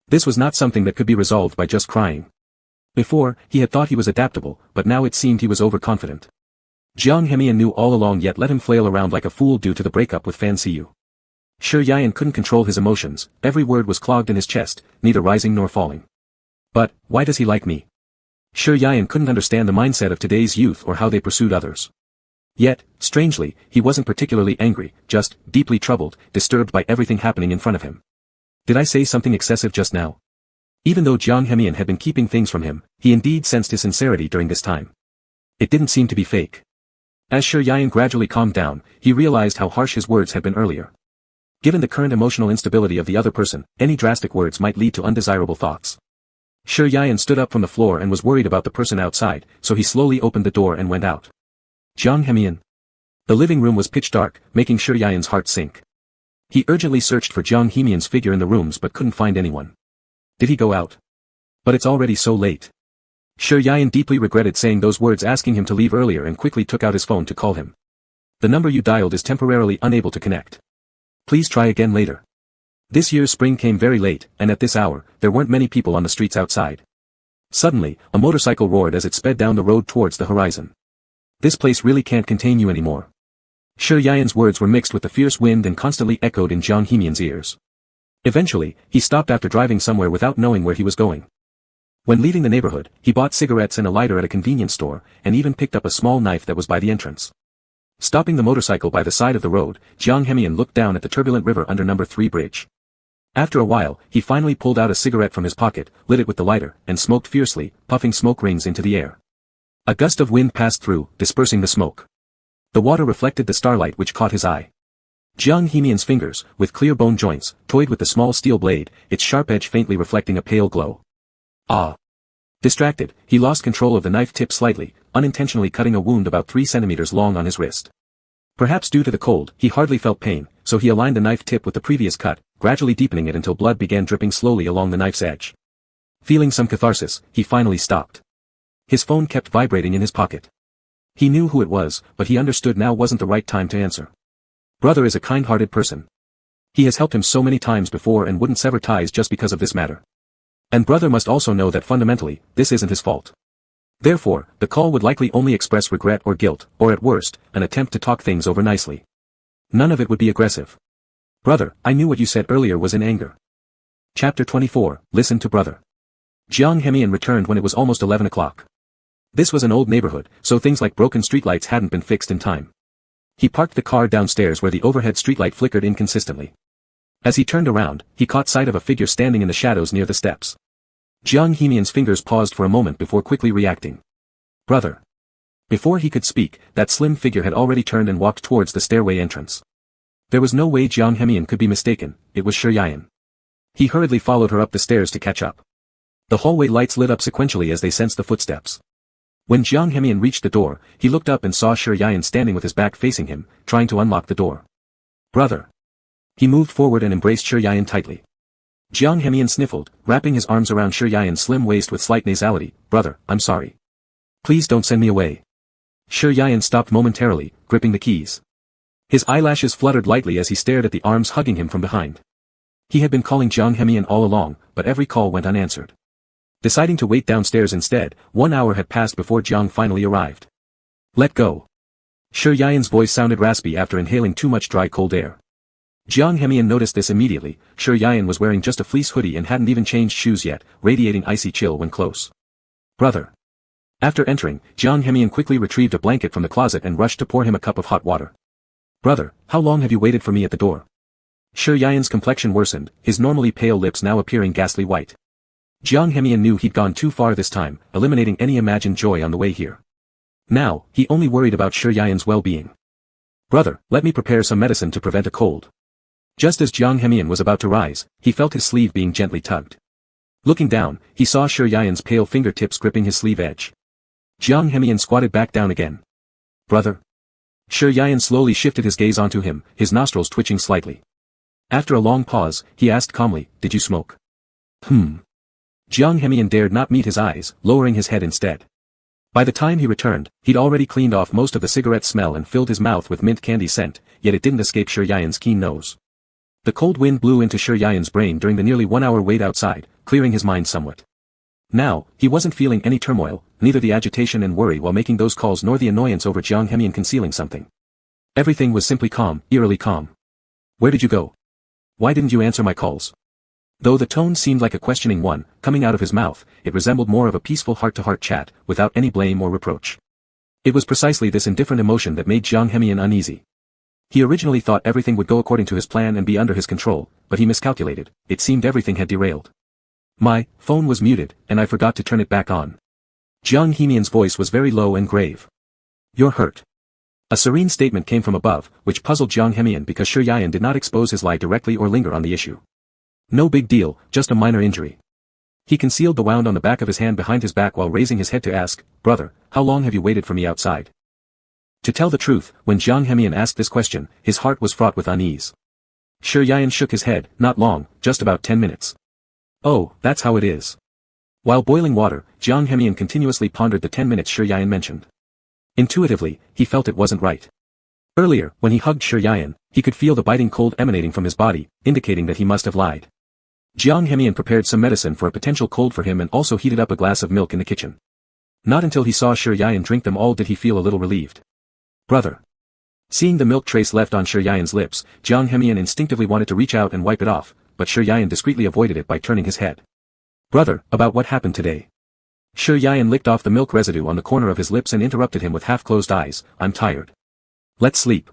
This was not something that could be resolved by just crying. Before, he had thought he was adaptable, but now it seemed he was overconfident. Jiang Hemian knew all along yet let him flail around like a fool due to the breakup with Fan Siyu. Shi Yian couldn't control his emotions, every word was clogged in his chest, neither rising nor falling. But, why does he like me? Shi Yian couldn't understand the mindset of today's youth or how they pursued others. Yet, strangely, he wasn't particularly angry, just deeply troubled, disturbed by everything happening in front of him. Did I say something excessive just now? Even though Jiang Hemian had been keeping things from him, he indeed sensed his sincerity during this time. It didn't seem to be fake. As Shi Yian gradually calmed down, he realized how harsh his words had been earlier. Given the current emotional instability of the other person, any drastic words might lead to undesirable thoughts. Shi Yian stood up from the floor and was worried about the person outside, so he slowly opened the door and went out. Jiang Hemian. The living room was pitch dark, making Shi Yian's heart sink. He urgently searched for Jiang Hemian's figure in the rooms but couldn't find anyone. Did he go out? But it's already so late. Shi Yian deeply regretted saying those words, asking him to leave earlier, and quickly took out his phone to call him. The number you dialed is temporarily unable to connect. Please try again later. This year's spring came very late, and at this hour, there weren't many people on the streets outside. Suddenly, a motorcycle roared as it sped down the road towards the horizon. This place really can't contain you anymore. Shi Yian's words were mixed with the fierce wind and constantly echoed in Jiang Hemian's ears. Eventually, he stopped after driving somewhere without knowing where he was going. When leaving the neighborhood, he bought cigarettes and a lighter at a convenience store, and even picked up a small knife that was by the entrance. Stopping the motorcycle by the side of the road, Jiang Hemian looked down at the turbulent river under number 3 bridge. After a while, he finally pulled out a cigarette from his pocket, lit it with the lighter, and smoked fiercely, puffing smoke rings into the air. A gust of wind passed through, dispersing the smoke. The water reflected the starlight which caught his eye. Jiang Hemian's fingers, with clear bone joints, toyed with the small steel blade, its sharp edge faintly reflecting a pale glow. Ah! Distracted, he lost control of the knife tip slightly, unintentionally cutting a wound about 3 centimeters long on his wrist. Perhaps due to the cold, he hardly felt pain, so he aligned the knife tip with the previous cut, gradually deepening it until blood began dripping slowly along the knife's edge. Feeling some catharsis, he finally stopped. His phone kept vibrating in his pocket. He knew who it was, but he understood now wasn't the right time to answer. Brother is a kind-hearted person. He has helped him so many times before and wouldn't sever ties just because of this matter. And brother must also know that fundamentally, this isn't his fault. Therefore, the call would likely only express regret or guilt, or at worst, an attempt to talk things over nicely. None of it would be aggressive. Brother, I knew what you said earlier was in anger. Chapter 24, Listen to Brother. Jiang Hemian returned when it was almost 11 o'clock. This was an old neighborhood, so things like broken streetlights hadn't been fixed in time. He parked the car downstairs where the overhead streetlight flickered inconsistently. As he turned around, he caught sight of a figure standing in the shadows near the steps. Jiang Hemian's fingers paused for a moment before quickly reacting. Brother. Before he could speak, that slim figure had already turned and walked towards the stairway entrance. There was no way Jiang Hemian could be mistaken, it was Shi Yian. He hurriedly followed her up the stairs to catch up. The hallway lights lit up sequentially as they sensed the footsteps. When Jiang Hemian reached the door, he looked up and saw Shi Yian standing with his back facing him, trying to unlock the door. Brother. He moved forward and embraced Shi Yian tightly. Jiang Hemian sniffled, wrapping his arms around Shi Yian's slim waist with slight nasality. Brother, I'm sorry. Please don't send me away. Shi Yian stopped momentarily, gripping the keys. His eyelashes fluttered lightly as he stared at the arms hugging him from behind. He had been calling Jiang Hemian all along, but every call went unanswered. Deciding to wait downstairs instead, 1 hour had passed before Jiang finally arrived. Let go. Shi Yian's voice sounded raspy after inhaling too much dry cold air. Jiang Hemian noticed this immediately. Shi Yian was wearing just a fleece hoodie and hadn't even changed shoes yet, radiating icy chill when close. Brother. After entering, Jiang Hemian quickly retrieved a blanket from the closet and rushed to pour him a cup of hot water. Brother, how long have you waited for me at the door? Shi Yian's complexion worsened, his normally pale lips now appearing ghastly white. Jiang Hemian knew he'd gone too far this time, eliminating any imagined joy on the way here. Now, he only worried about Shi Yian's well-being. Brother, let me prepare some medicine to prevent a cold. Just as Jiang Hemian was about to rise, he felt his sleeve being gently tugged. Looking down, he saw Shi Yan's pale fingertips gripping his sleeve edge. Jiang Hemian squatted back down again. Brother? Shi Yan slowly shifted his gaze onto him, his nostrils twitching slightly. After a long pause, he asked calmly, did you smoke? Jiang Hemian dared not meet his eyes, lowering his head instead. By the time he returned, he'd already cleaned off most of the cigarette smell and filled his mouth with mint candy scent, yet it didn't escape Shi Yan's keen nose. The cold wind blew into Shi Yan's brain during the nearly 1 hour wait outside, clearing his mind somewhat. Now, he wasn't feeling any turmoil, neither the agitation and worry while making those calls nor the annoyance over Jiang Hemian concealing something. Everything was simply calm, eerily calm. Where did you go? Why didn't you answer my calls? Though the tone seemed like a questioning one, coming out of his mouth, it resembled more of a peaceful heart-to-heart chat, without any blame or reproach. It was precisely this indifferent emotion that made Jiang Hemian uneasy. He originally thought everything would go according to his plan and be under his control, but he miscalculated. It seemed everything had derailed. My phone was muted, and I forgot to turn it back on. Jiang Hemian's voice was very low and grave. You're hurt. A serene statement came from above, which puzzled Jiang Hemian because Shi Yan did not expose his lie directly or linger on the issue. No big deal, just a minor injury. He concealed the wound on the back of his hand behind his back while raising his head to ask, Brother, how long have you waited for me outside? To tell the truth, when Jiang Hemian asked this question, his heart was fraught with unease. Shi Yan shook his head, not long, just about 10 minutes. Oh, that's how it is. While boiling water, Jiang Hemian continuously pondered the 10 minutes Shi Yan mentioned. Intuitively, he felt it wasn't right. Earlier, when he hugged Shi Yan, he could feel the biting cold emanating from his body, indicating that he must have lied. Jiang Hemian prepared some medicine for a potential cold for him and also heated up a glass of milk in the kitchen. Not until he saw Shi Yan drink them all did he feel a little relieved. Brother. Seeing the milk trace left on Shi Yan's lips, Jiang Hemian instinctively wanted to reach out and wipe it off, but Shi Yan discreetly avoided it by turning his head. Brother, about what happened today? Shi Yan licked off the milk residue on the corner of his lips and interrupted him with half-closed eyes, I'm tired. Let's sleep.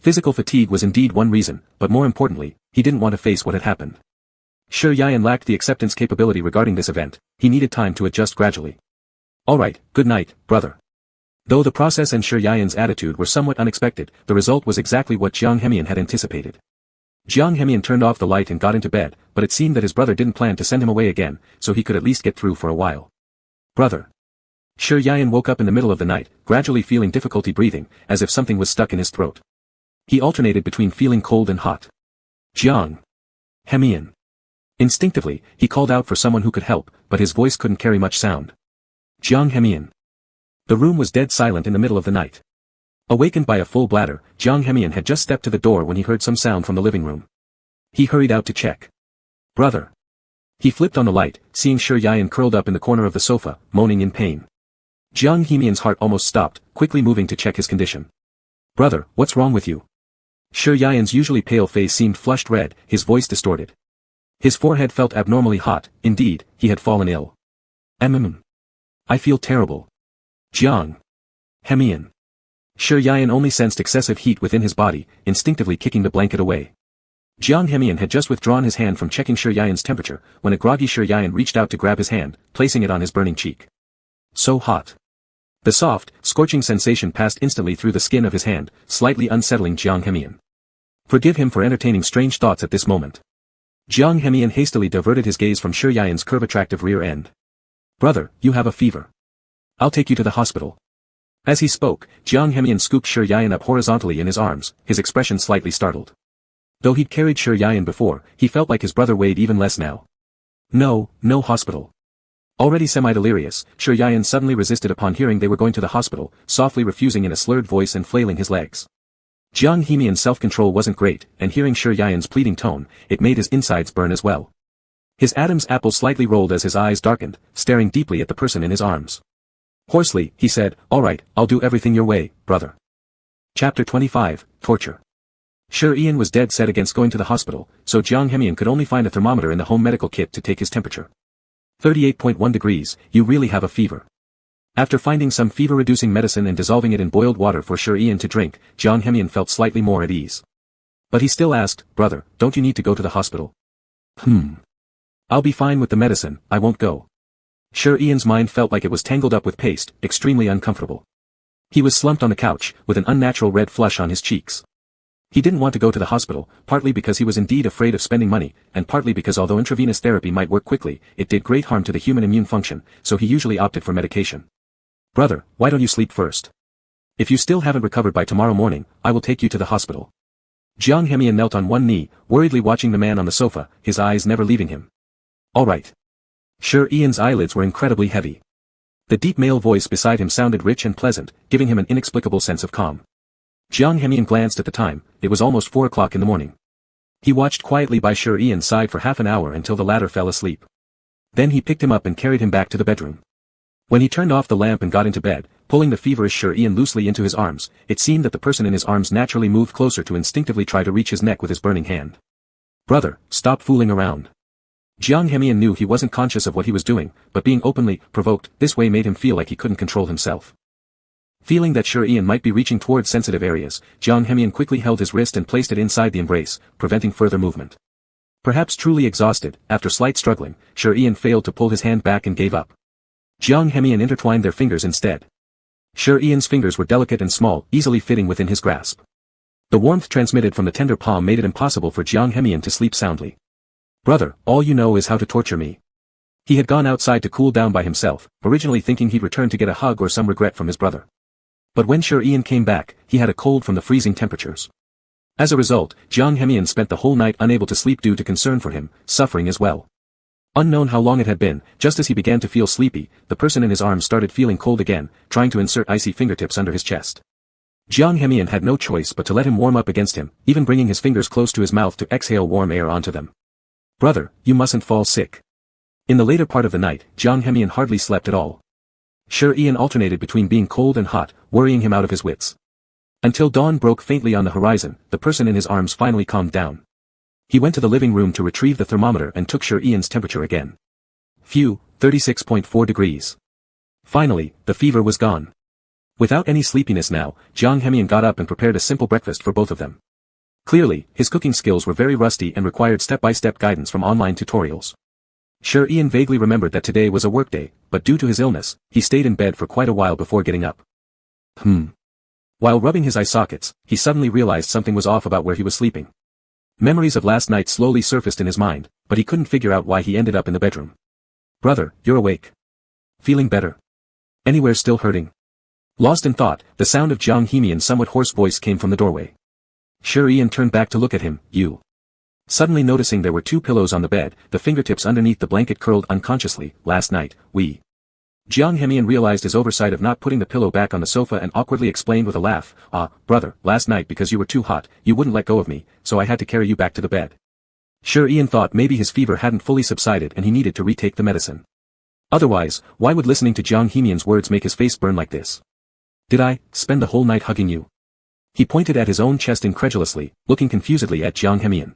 Physical fatigue was indeed one reason, but more importantly, he didn't want to face what had happened. Shi Yan lacked the acceptance capability regarding this event, he needed time to adjust gradually. Alright, good night, brother. Though the process and Shi Yan's attitude were somewhat unexpected, the result was exactly what Jiang Hemian had anticipated. Jiang Hemian turned off the light and got into bed, but it seemed that his brother didn't plan to send him away again, so he could at least get through for a while. Brother. Shi Yan woke up in the middle of the night, gradually feeling difficulty breathing, as if something was stuck in his throat. He alternated between feeling cold and hot. Jiang Hemian. Instinctively, he called out for someone who could help, but his voice couldn't carry much sound. Jiang Hemian. The room was dead silent in the middle of the night. Awakened by a full bladder, Jiang Hemian had just stepped to the door when he heard some sound from the living room. He hurried out to check. Brother. He flipped on the light, seeing Shi Yan curled up in the corner of the sofa, moaning in pain. Jiang Hemian's heart almost stopped, quickly moving to check his condition. Brother, what's wrong with you? Shi Yan's usually pale face seemed flushed red, his voice distorted. His forehead felt abnormally hot, indeed, he had fallen ill. I feel terrible. Jiang Hemian. Shi Yan only sensed excessive heat within his body, instinctively kicking the blanket away. Jiang Hemian had just withdrawn his hand from checking Shi Yan's temperature, when a groggy Shi Yan reached out to grab his hand, placing it on his burning cheek. So hot. The soft, scorching sensation passed instantly through the skin of his hand, slightly unsettling Jiang Hemian. Forgive him for entertaining strange thoughts at this moment. Jiang Hemian hastily diverted his gaze from Shi Yan's curve-attractive rear end. Brother, you have a fever. I'll take you to the hospital. As he spoke, Jiang Hemian scooped Shi Yan up horizontally in his arms, his expression slightly startled. Though he'd carried Shi Yan before, he felt like his brother weighed even less now. No hospital. Already semi-delirious, Shi Yan suddenly resisted upon hearing they were going to the hospital, softly refusing in a slurred voice and flailing his legs. Jiang Hemian's self-control wasn't great, and hearing Shi Yan's pleading tone, it made his insides burn as well. His Adam's apple slightly rolled as his eyes darkened, staring deeply at the person in his arms. Hoarsely, he said, Alright, I'll do everything your way, brother. Chapter 25, Torture. Shi Yan was dead set against going to the hospital, so Jiang Hemian could only find a thermometer in the home medical kit to take his temperature. 38.1 degrees, you really have a fever. After finding some fever-reducing medicine and dissolving it in boiled water for Shi Yan to drink, Jiang Hemian felt slightly more at ease. But he still asked, Brother, don't you need to go to the hospital? I'll be fine with the medicine, I won't go. Shi Yan's mind felt like it was tangled up with paste, extremely uncomfortable. He was slumped on the couch, with an unnatural red flush on his cheeks. He didn't want to go to the hospital, partly because he was indeed afraid of spending money, and partly because although intravenous therapy might work quickly, it did great harm to the human immune function, so he usually opted for medication. "Brother, why don't you sleep first? If you still haven't recovered by tomorrow morning, I will take you to the hospital." Jiang Hemian knelt on one knee, worriedly watching the man on the sofa, his eyes never leaving him. "All right." Sure, Ian's eyelids were incredibly heavy. The deep male voice beside him sounded rich and pleasant, giving him an inexplicable sense of calm. Jiang Hemian glanced at the time. It was almost 4 o'clock in the morning. He watched quietly by Sure Ian's side for half an hour until the latter fell asleep. Then he picked him up and carried him back to the bedroom. When he turned off the lamp and got into bed, pulling the feverish Sure Ian loosely into his arms, it seemed that the person in his arms naturally moved closer to instinctively try to reach his neck with his burning hand. "Brother, stop fooling around." Jiang Hemian knew he wasn't conscious of what he was doing, but being openly provoked this way made him feel like he couldn't control himself. Feeling that Sure Ian might be reaching towards sensitive areas, Jiang Hemian quickly held his wrist and placed it inside the embrace, preventing further movement. Perhaps truly exhausted, after slight struggling, Sure Ian failed to pull his hand back and gave up. Jiang Hemian intertwined their fingers instead. Sure Ian's fingers were delicate and small, easily fitting within his grasp. The warmth transmitted from the tender palm made it impossible for Jiang Hemian to sleep soundly. "Brother, all you know is how to torture me." He had gone outside to cool down by himself, originally thinking he'd return to get a hug or some regret from his brother. But when Sure Ian came back, he had a cold from the freezing temperatures. As a result, Jiang Hemian spent the whole night unable to sleep due to concern for him, suffering as well. Unknown how long it had been, just as he began to feel sleepy, the person in his arms started feeling cold again, trying to insert icy fingertips under his chest. Jiang Hemian had no choice but to let him warm up against him, even bringing his fingers close to his mouth to exhale warm air onto them. "Brother, you mustn't fall sick." In the later part of the night, Jiang Hemian hardly slept at all. Sure Ian alternated between being cold and hot, worrying him out of his wits. Until dawn broke faintly on the horizon, the person in his arms finally calmed down. He went to the living room to retrieve the thermometer and took Sure Ian's temperature again. Phew, 36.4 degrees. Finally, the fever was gone. Without any sleepiness now, Jiang Hemian got up and prepared a simple breakfast for both of them. Clearly, his cooking skills were very rusty and required step-by-step guidance from online tutorials. Sure Ian vaguely remembered that today was a workday, but due to his illness, he stayed in bed for quite a while before getting up. While rubbing his eye sockets, he suddenly realized something was off about where he was sleeping. Memories of last night slowly surfaced in his mind, but he couldn't figure out why he ended up in the bedroom. "Brother, you're awake. Feeling better? Anywhere still hurting?" Lost in thought, the sound of Jiang Hemian's somewhat hoarse voice came from the doorway. Sure Ian turned back to look at him. "You." Suddenly noticing there were 2 pillows on the bed, the fingertips underneath the blanket curled unconsciously. "Last night, we..." Jiang Hemian realized his oversight of not putting the pillow back on the sofa and awkwardly explained with a laugh, "Brother, last night because you were too hot, you wouldn't let go of me, so I had to carry you back to the bed." Sure Ian thought maybe his fever hadn't fully subsided and he needed to retake the medicine. Otherwise, why would listening to Jiang Hemian's words make his face burn like this? "Did I spend the whole night hugging you?" He pointed at his own chest incredulously, looking confusedly at Jiang Hemian.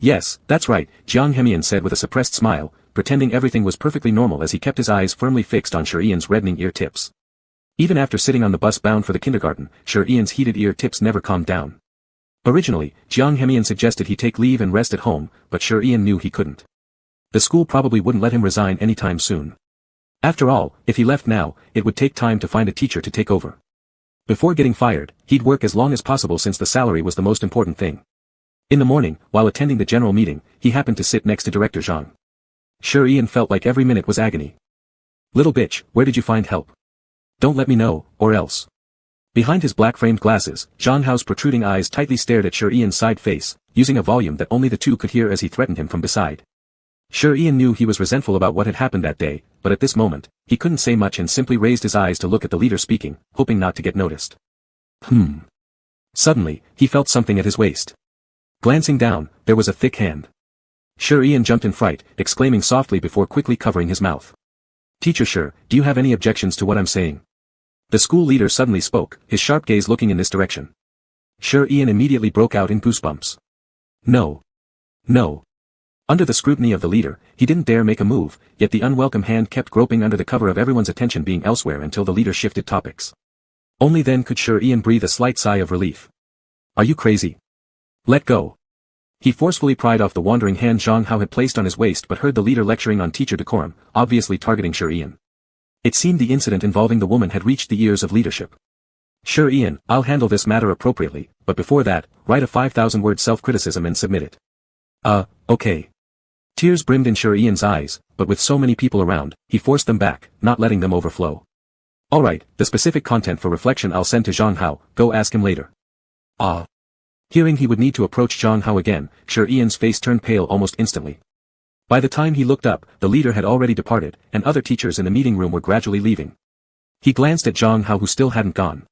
"Yes, that's right," Jiang Hemian said with a suppressed smile, pretending everything was perfectly normal as he kept his eyes firmly fixed on Sure Ian's reddening ear tips. Even after sitting on the bus bound for the kindergarten, Sure Ian's heated ear tips never calmed down. Originally, Jiang Hemian suggested he take leave and rest at home, but Sure Ian knew he couldn't. The school probably wouldn't let him resign anytime soon. After all, if he left now, it would take time to find a teacher to take over. Before getting fired, he'd work as long as possible since the salary was the most important thing. In the morning, while attending the general meeting, he happened to sit next to Director Zhang. Sure Ian felt like every minute was agony. "Little bitch, where did you find help? Don't let me know, or else." Behind his black-framed glasses, Zhang Hao's protruding eyes tightly stared at Sure Ian's side face, using a volume that only the two could hear as he threatened him from beside. Sure Ian knew he was resentful about what had happened that day, but at this moment, he couldn't say much and simply raised his eyes to look at the leader speaking, hoping not to get noticed. Suddenly, he felt something at his waist. Glancing down, there was a thick hand. Sure Ian jumped in fright, exclaiming softly before quickly covering his mouth. "Teacher Sure, do you have any objections to what I'm saying?" The school leader suddenly spoke, his sharp gaze looking in this direction. Sure Ian immediately broke out in goosebumps. No. No. Under the scrutiny of the leader, he didn't dare make a move, yet the unwelcome hand kept groping under the cover of everyone's attention being elsewhere until the leader shifted topics. Only then could Sure Ian breathe a slight sigh of relief. "Are you crazy? Let go." He forcefully pried off the wandering hand Zhang Hao had placed on his waist but heard the leader lecturing on teacher decorum, obviously targeting Sure Ian. It seemed the incident involving the woman had reached the ears of leadership. Sure Ian, I'll handle this matter appropriately, but before that, write a 5,000-word self-criticism and submit it. Okay. Tears brimmed in Sure Ian's eyes, but with so many people around, he forced them back, not letting them overflow. Alright, the specific content for reflection I'll send to Zhang Hao, go ask him later. Hearing he would need to approach Zhang Hao again, Sure Ian's face turned pale almost instantly. By the time he looked up, the leader had already departed, and other teachers in the meeting room were gradually leaving. He glanced at Zhang Hao who still hadn't gone.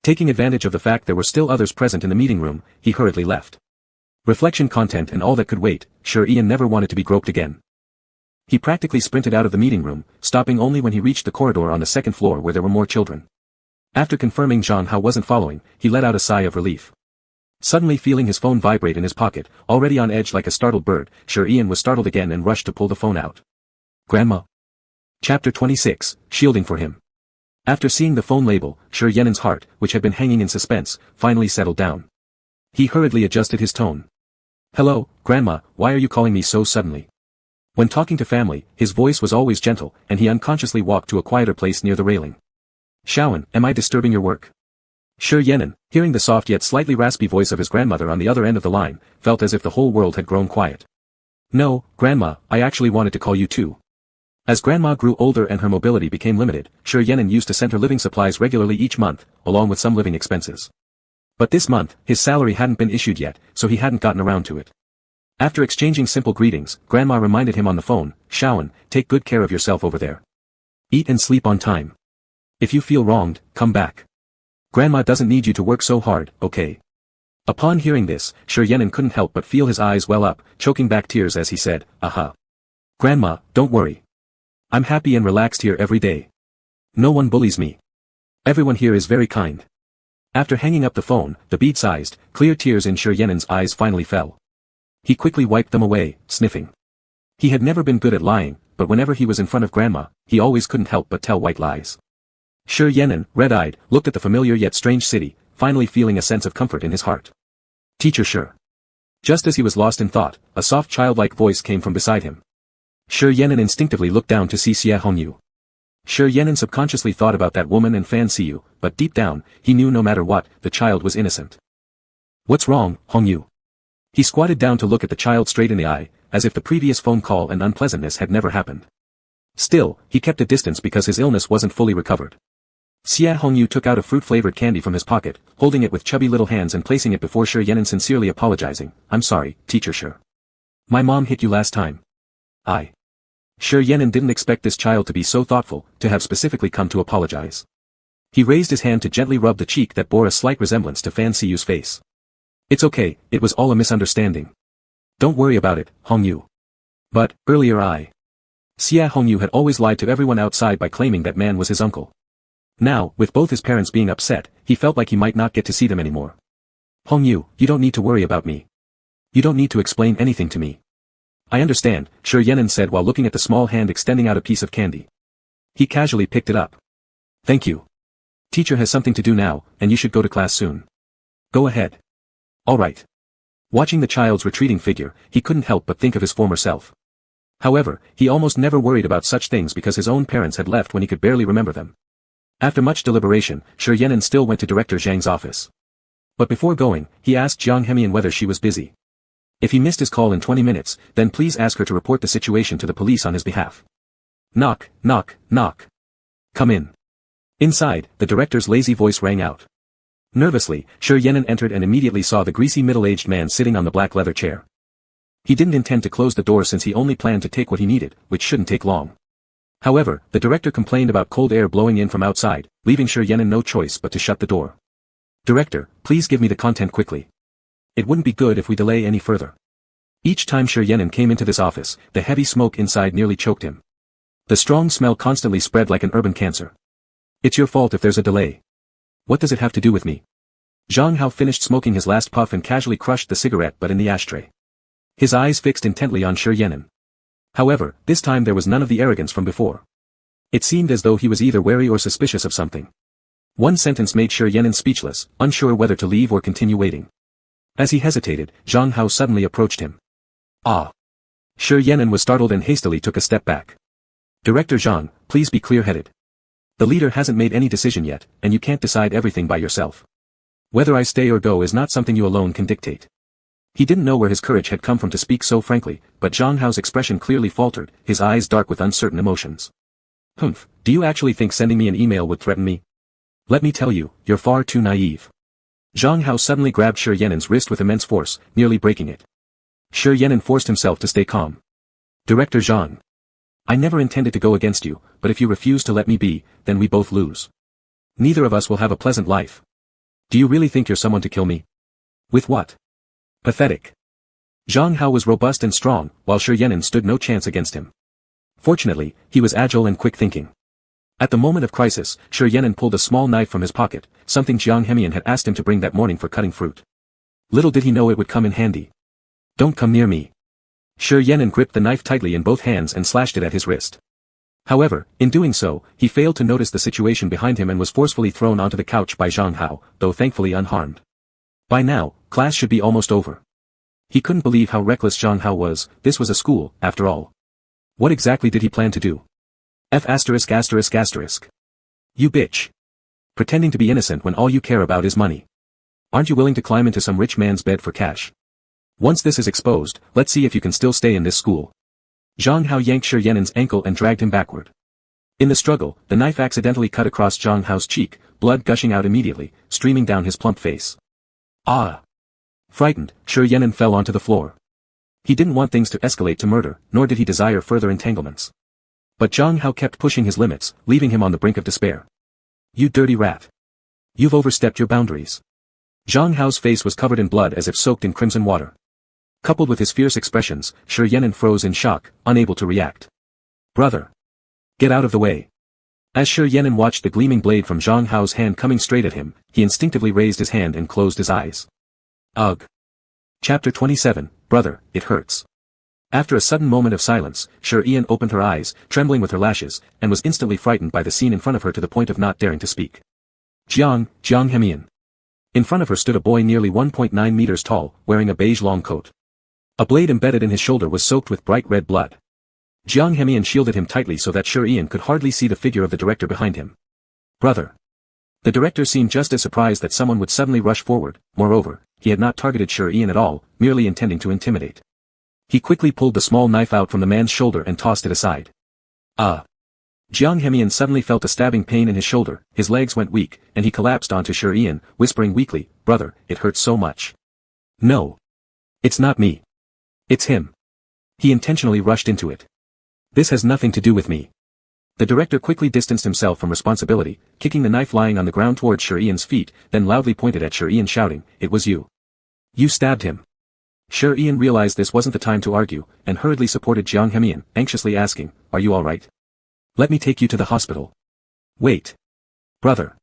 Taking advantage of the fact there were still others present in the meeting room, he hurriedly left. Reflection content and all that could wait, Sure Ian never wanted to be groped again. He practically sprinted out of the meeting room, stopping only when he reached the corridor on the second floor where there were more children. After confirming Zhang Hao wasn't following, he let out a sigh of relief. Suddenly feeling his phone vibrate in his pocket, already on edge like a startled bird, Sure Ian was startled again and rushed to pull the phone out. Grandma. Chapter 26, Shielding for Him. After seeing the phone label, Sure Yenen's heart, which had been hanging in suspense, finally settled down. He hurriedly adjusted his tone. Hello, Grandma, why are you calling me so suddenly? When talking to family, his voice was always gentle, and he unconsciously walked to a quieter place near the railing. Shaoan, am I disturbing your work? Sure Yenen, hearing the soft yet slightly raspy voice of his grandmother on the other end of the line, felt as if the whole world had grown quiet. No, Grandma, I actually wanted to call you too. As Grandma grew older and her mobility became limited, Sure Yenen used to send her living supplies regularly each month, along with some living expenses. But this month, his salary hadn't been issued yet, so he hadn't gotten around to it. After exchanging simple greetings, Grandma reminded him on the phone, Shaoan, take good care of yourself over there. Eat and sleep on time. If you feel wronged, come back. Grandma doesn't need you to work so hard, okay? Upon hearing this, Sure Yenen couldn't help but feel his eyes well up, choking back tears as he said, aha. Grandma, don't worry. I'm happy and relaxed here every day. No one bullies me. Everyone here is very kind. After hanging up the phone, the bead-sized, clear tears in Sure Yenen's eyes finally fell. He quickly wiped them away, sniffing. He had never been good at lying, but whenever he was in front of Grandma, he always couldn't help but tell white lies. Sure Yenen, red-eyed, looked at the familiar yet strange city, finally feeling a sense of comfort in his heart. Teacher Sure. Just as he was lost in thought, a soft childlike voice came from beside him. Sure Yenen instinctively looked down to see Xie Hongyu. Sure Yenen subconsciously thought about that woman and Fan Xiu, but deep down, he knew no matter what, the child was innocent. What's wrong, Hongyu? He squatted down to look at the child straight in the eye, as if the previous phone call and unpleasantness had never happened. Still, he kept a distance because his illness wasn't fully recovered. Xie Hongyu took out a fruit-flavored candy from his pocket, holding it with chubby little hands and placing it before Sure Yenen sincerely apologizing. I'm sorry, Teacher Sure. My mom hit you last time. Sure Yenen didn't expect this child to be so thoughtful, to have specifically come to apologize. He raised his hand to gently rub the cheek that bore a slight resemblance to Fan Xiu's face. It's okay, it was all a misunderstanding. Don't worry about it, Hongyu. But, earlier Xie Hongyu had always lied to everyone outside by claiming that man was his uncle. Now, with both his parents being upset, he felt like he might not get to see them anymore. Hongyu, you don't need to worry about me. You don't need to explain anything to me. I understand, Sure Yenen said while looking at the small hand extending out a piece of candy. He casually picked it up. Thank you. Teacher has something to do now, and you should go to class soon. Go ahead. Alright. Watching the child's retreating figure, he couldn't help but think of his former self. However, he almost never worried about such things because his own parents had left when he could barely remember them. After much deliberation, Sure Yenen still went to Director Zhang's office. But before going, he asked Jiang Hemian whether she was busy. If he missed his call in 20 minutes, then please ask her to report the situation to the police on his behalf. Knock, knock, knock. Come in. Inside, the director's lazy voice rang out. Nervously, Sure Yenen entered and immediately saw the greasy middle-aged man sitting on the black leather chair. He didn't intend to close the door since he only planned to take what he needed, which shouldn't take long. However, the director complained about cold air blowing in from outside, leaving Sure Yenen no choice but to shut the door. Director, please give me the content quickly. It wouldn't be good if we delay any further. Each time Sure Yenen came into this office, the heavy smoke inside nearly choked him. The strong smell constantly spread like an urban cancer. It's your fault if there's a delay. What does it have to do with me? Zhang Hao finished smoking his last puff and casually crushed the cigarette but in the ashtray. His eyes fixed intently on Sure Yenen. However, this time there was none of the arrogance from before. It seemed as though he was either wary or suspicious of something. One sentence made Sure Yenen speechless, unsure whether to leave or continue waiting. As he hesitated, Zhang Hao suddenly approached him. Sure Yenen was startled and hastily took a step back. Director Zhang, please be clear-headed. The leader hasn't made any decision yet, and you can't decide everything by yourself. Whether I stay or go is not something you alone can dictate. He didn't know where his courage had come from to speak so frankly, but Zhang Hao's expression clearly faltered, his eyes dark with uncertain emotions. Humph, do you actually think sending me an email would threaten me? Let me tell you, you're far too naive. Zhang Hao suddenly grabbed Shi Yan'an's wrist with immense force, nearly breaking it. Shi Yan'an forced himself to stay calm. Director Zhang. I never intended to go against you, but if you refuse to let me be, then we both lose. Neither of us will have a pleasant life. Do you really think you're someone to kill me? With what? Pathetic. Zhang Hao was robust and strong, while Shi Yan'an stood no chance against him. Fortunately, he was agile and quick-thinking. At the moment of crisis, Shi Yan'an pulled a small knife from his pocket, something Jiang Hemian had asked him to bring that morning for cutting fruit. Little did he know it would come in handy. Don't come near me. Shi Yan'an gripped the knife tightly in both hands and slashed it at his wrist. However, in doing so, he failed to notice the situation behind him and was forcefully thrown onto the couch by Zhang Hao, though thankfully unharmed. By now, class should be almost over. He couldn't believe how reckless Zhang Hao was. This was a school, after all. What exactly did he plan to do? You bitch. Pretending to be innocent when all you care about is money. Aren't you willing to climb into some rich man's bed for cash? Once this is exposed, let's see if you can still stay in this school. Zhang Hao yanked Shi Yan'an's ankle and dragged him backward. In the struggle, the knife accidentally cut across Zhang Hao's cheek, blood gushing out immediately, streaming down his plump face. Ah! Frightened, Shi Yan'an fell onto the floor. He didn't want things to escalate to murder, nor did he desire further entanglements. But Zhang Hao kept pushing his limits, leaving him on the brink of despair. You dirty rat. You've overstepped your boundaries. Zhang Hao's face was covered in blood as if soaked in crimson water. Coupled with his fierce expressions, Shi Yan'an froze in shock, unable to react. Brother! Get out of the way. As Shi Yan'an watched the gleaming blade from Zhang Hao's hand coming straight at him, he instinctively raised his hand and closed his eyes. Ugh. Chapter 27, Brother, It Hurts. After a sudden moment of silence, Shi Yan'an opened her eyes, trembling with her lashes, and was instantly frightened by the scene in front of her to the point of not daring to speak. Jiang Hemian. In front of her stood a boy nearly 1.9 meters tall, wearing a beige long coat. A blade embedded in his shoulder was soaked with bright red blood. Jiang Hemian shielded him tightly so that Shi Yan'an could hardly see the figure of the director behind him. Brother. The director seemed just as surprised that someone would suddenly rush forward. Moreover, he had not targeted Shi Yan'an at all, merely intending to intimidate. He quickly pulled the small knife out from the man's shoulder and tossed it aside. Ah! Jiang Hemian suddenly felt a stabbing pain in his shoulder, his legs went weak, and he collapsed onto Shi Yan'an, whispering weakly, Brother, it hurts so much. No. It's not me. It's him. He intentionally rushed into it. This has nothing to do with me. The director quickly distanced himself from responsibility, kicking the knife lying on the ground towards Shi Yan'an's feet, then loudly pointed at Shi Yan'an shouting, It was you. You stabbed him. Shi Yan'an realized this wasn't the time to argue, and hurriedly supported Jiang Hemian, anxiously asking, Are you alright? Let me take you to the hospital. Wait. Brother.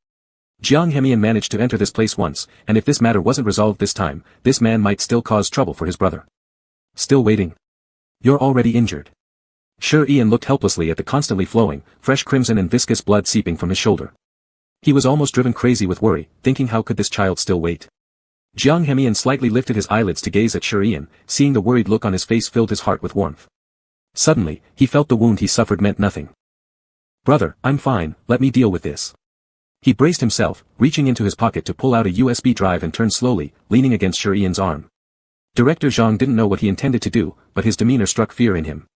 Jiang Hemian managed to enter this place once, and if this matter wasn't resolved this time, this man might still cause trouble for his brother. Still waiting? You're already injured. Shi Yan'an looked helplessly at the constantly flowing, fresh crimson and viscous blood seeping from his shoulder. He was almost driven crazy with worry, thinking how could this child still wait. Jiang Hemian slightly lifted his eyelids to gaze at Shi Yan'an, seeing the worried look on his face filled his heart with warmth. Suddenly, he felt the wound he suffered meant nothing. Brother, I'm fine, let me deal with this. He braced himself, reaching into his pocket to pull out a USB drive and turned slowly, leaning against Shi Yan'an's arm. Director Zhang didn't know what he intended to do, but his demeanor struck fear in him.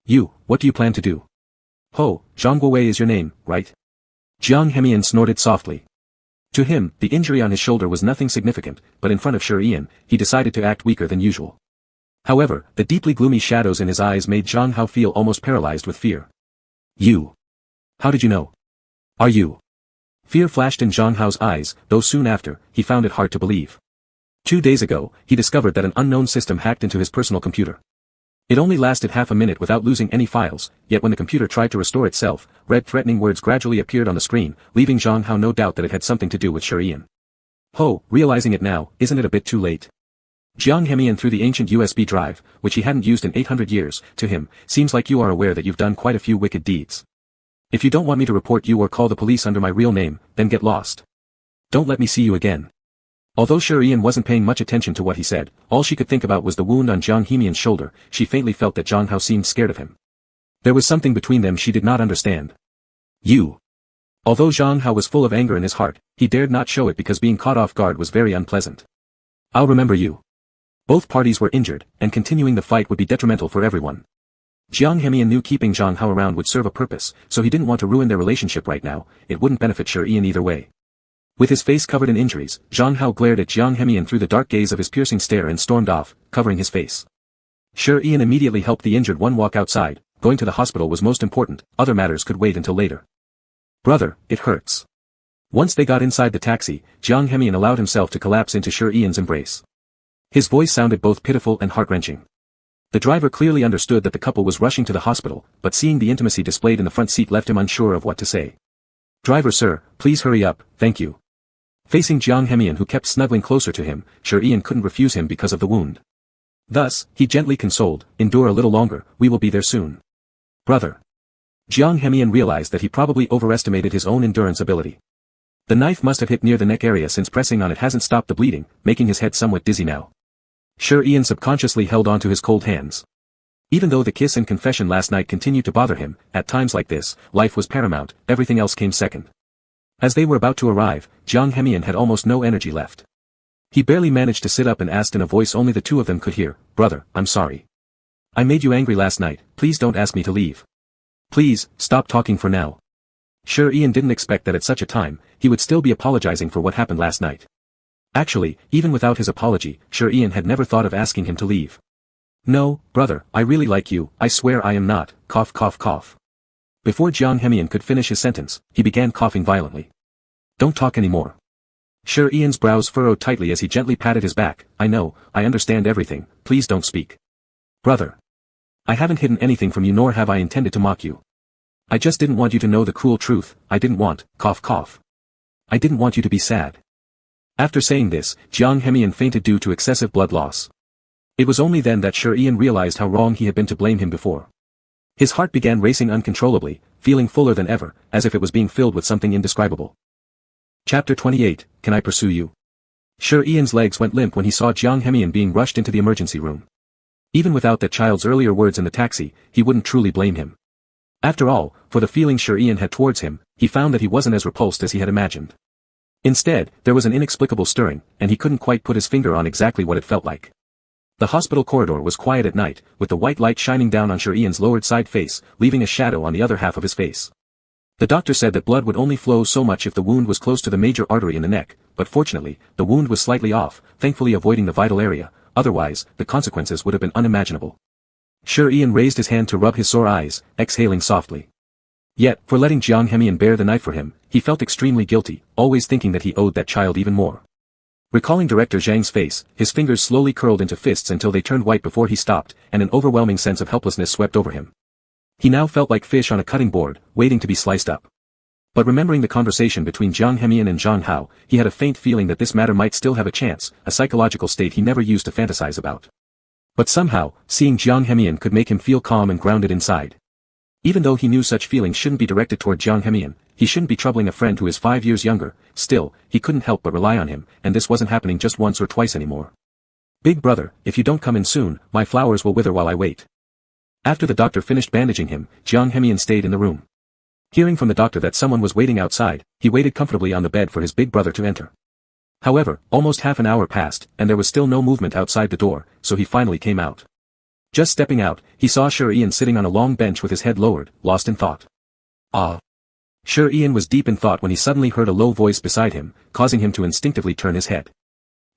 You, what do you plan to do? Ho, Zhang Guowei is your name, right? Jiang Hemian snorted softly. To him, the injury on his shoulder was nothing significant, but in front of Shi Yan'an, he decided to act weaker than usual. However, the deeply gloomy shadows in his eyes made Zhang Hao feel almost paralyzed with fear. You. How did you know? Are you? Fear flashed in Zhang Hao's eyes, though soon after, he found it hard to believe. 2 days ago, he discovered that an unknown system hacked into his personal computer. It only lasted half a minute without losing any files, yet when the computer tried to restore itself, red threatening words gradually appeared on the screen, leaving Zhang Hao no doubt that it had something to do with Shi Yan'an. Ho, realizing it now, isn't it a bit too late? Jiang Hemian threw the ancient USB drive, which he hadn't used in 800 years, to him. Seems like you are aware that you've done quite a few wicked deeds. If you don't want me to report you or call the police under my real name, then get lost. Don't let me see you again. Although Shi Yan'an wasn't paying much attention to what he said, all she could think about was the wound on Jiang Hemian's shoulder. She faintly felt that Zhang Hao seemed scared of him. There was something between them she did not understand. You. Although Zhang Hao was full of anger in his heart, he dared not show it because being caught off guard was very unpleasant. I'll remember you. Both parties were injured, and continuing the fight would be detrimental for everyone. Jiang Hemian knew keeping Zhang Hao around would serve a purpose, so he didn't want to ruin their relationship right now. It wouldn't benefit Shi Ian either way. With his face covered in injuries, Zhang Hao glared at Jiang Hemian through the dark gaze of his piercing stare and stormed off, covering his face. Shi Ian immediately helped the injured one walk outside. Going to the hospital was most important, other matters could wait until later. Brother, it hurts. Once they got inside the taxi, Jiang Hemian allowed himself to collapse into Shi Ian's embrace. His voice sounded both pitiful and heart-wrenching. The driver clearly understood that the couple was rushing to the hospital, but seeing the intimacy displayed in the front seat left him unsure of what to say. Driver sir, please hurry up, thank you. Facing Jiang Hemian who kept snuggling closer to him, Shi Ian couldn't refuse him because of the wound. Thus, he gently consoled, endure a little longer, we will be there soon. Brother. Jiang Hemian realized that he probably overestimated his own endurance ability. The knife must have hit near the neck area since pressing on it hasn't stopped the bleeding, making his head somewhat dizzy now. Shi Ian subconsciously held on to his cold hands. Even though the kiss and confession last night continued to bother him, at times like this, life was paramount, everything else came second. As they were about to arrive, Jiang Hemian had almost no energy left. He barely managed to sit up and asked in a voice only the two of them could hear, brother, I'm sorry. I made you angry last night, please don't ask me to leave. Please, stop talking for now. Shi Ian didn't expect that at such a time, he would still be apologizing for what happened last night. Actually, even without his apology, Shi Ian had never thought of asking him to leave. No, brother, I really like you, I swear I am not, cough cough cough. Before Jiang Hemian could finish his sentence, he began coughing violently. Don't talk anymore. Shi Ian's brows furrowed tightly as he gently patted his back, I know, I understand everything, please don't speak. Brother. I haven't hidden anything from you nor have I intended to mock you. I just didn't want you to know the cruel truth, I didn't want, cough cough. I didn't want you to be sad. After saying this, Jiang Hemian fainted due to excessive blood loss. It was only then that Shi Ian realized how wrong he had been to blame him before. His heart began racing uncontrollably, feeling fuller than ever, as if it was being filled with something indescribable. Chapter 28, Can I Pursue You? Shi Ian's legs went limp when he saw Jiang Hemian being rushed into the emergency room. Even without that child's earlier words in the taxi, he wouldn't truly blame him. After all, for the feeling Shi Ian had towards him, he found that he wasn't as repulsed as he had imagined. Instead, there was an inexplicable stirring, and he couldn't quite put his finger on exactly what it felt like. The hospital corridor was quiet at night, with the white light shining down on Shi Ian's lowered side face, leaving a shadow on the other half of his face. The doctor said that blood would only flow so much if the wound was close to the major artery in the neck, but fortunately, the wound was slightly off, thankfully avoiding the vital area, otherwise, the consequences would have been unimaginable. Shi Ian raised his hand to rub his sore eyes, exhaling softly. Yet, for letting Jiang Hemian bear the knife for him, he felt extremely guilty, always thinking that he owed that child even more. Recalling Director Zhang's face, his fingers slowly curled into fists until they turned white before he stopped, and an overwhelming sense of helplessness swept over him. He now felt like fish on a cutting board, waiting to be sliced up. But remembering the conversation between Jiang Hemian and Zhang Hao, he had a faint feeling that this matter might still have a chance, a psychological state he never used to fantasize about. But somehow, seeing Jiang Hemian could make him feel calm and grounded inside. Even though he knew such feelings shouldn't be directed toward Jiang Hemian, he shouldn't be troubling a friend who is 5 years younger, still, he couldn't help but rely on him, and this wasn't happening just once or twice anymore. Big brother, if you don't come in soon, my flowers will wither while I wait. After the doctor finished bandaging him, Jiang Hemian stayed in the room. Hearing from the doctor that someone was waiting outside, he waited comfortably on the bed for his big brother to enter. However, almost half an hour passed, and there was still no movement outside the door, so he finally came out. Just stepping out, he saw Shi Ian sitting on a long bench with his head lowered, lost in thought. Ah! Shi Ian was deep in thought when he suddenly heard a low voice beside him, causing him to instinctively turn his head.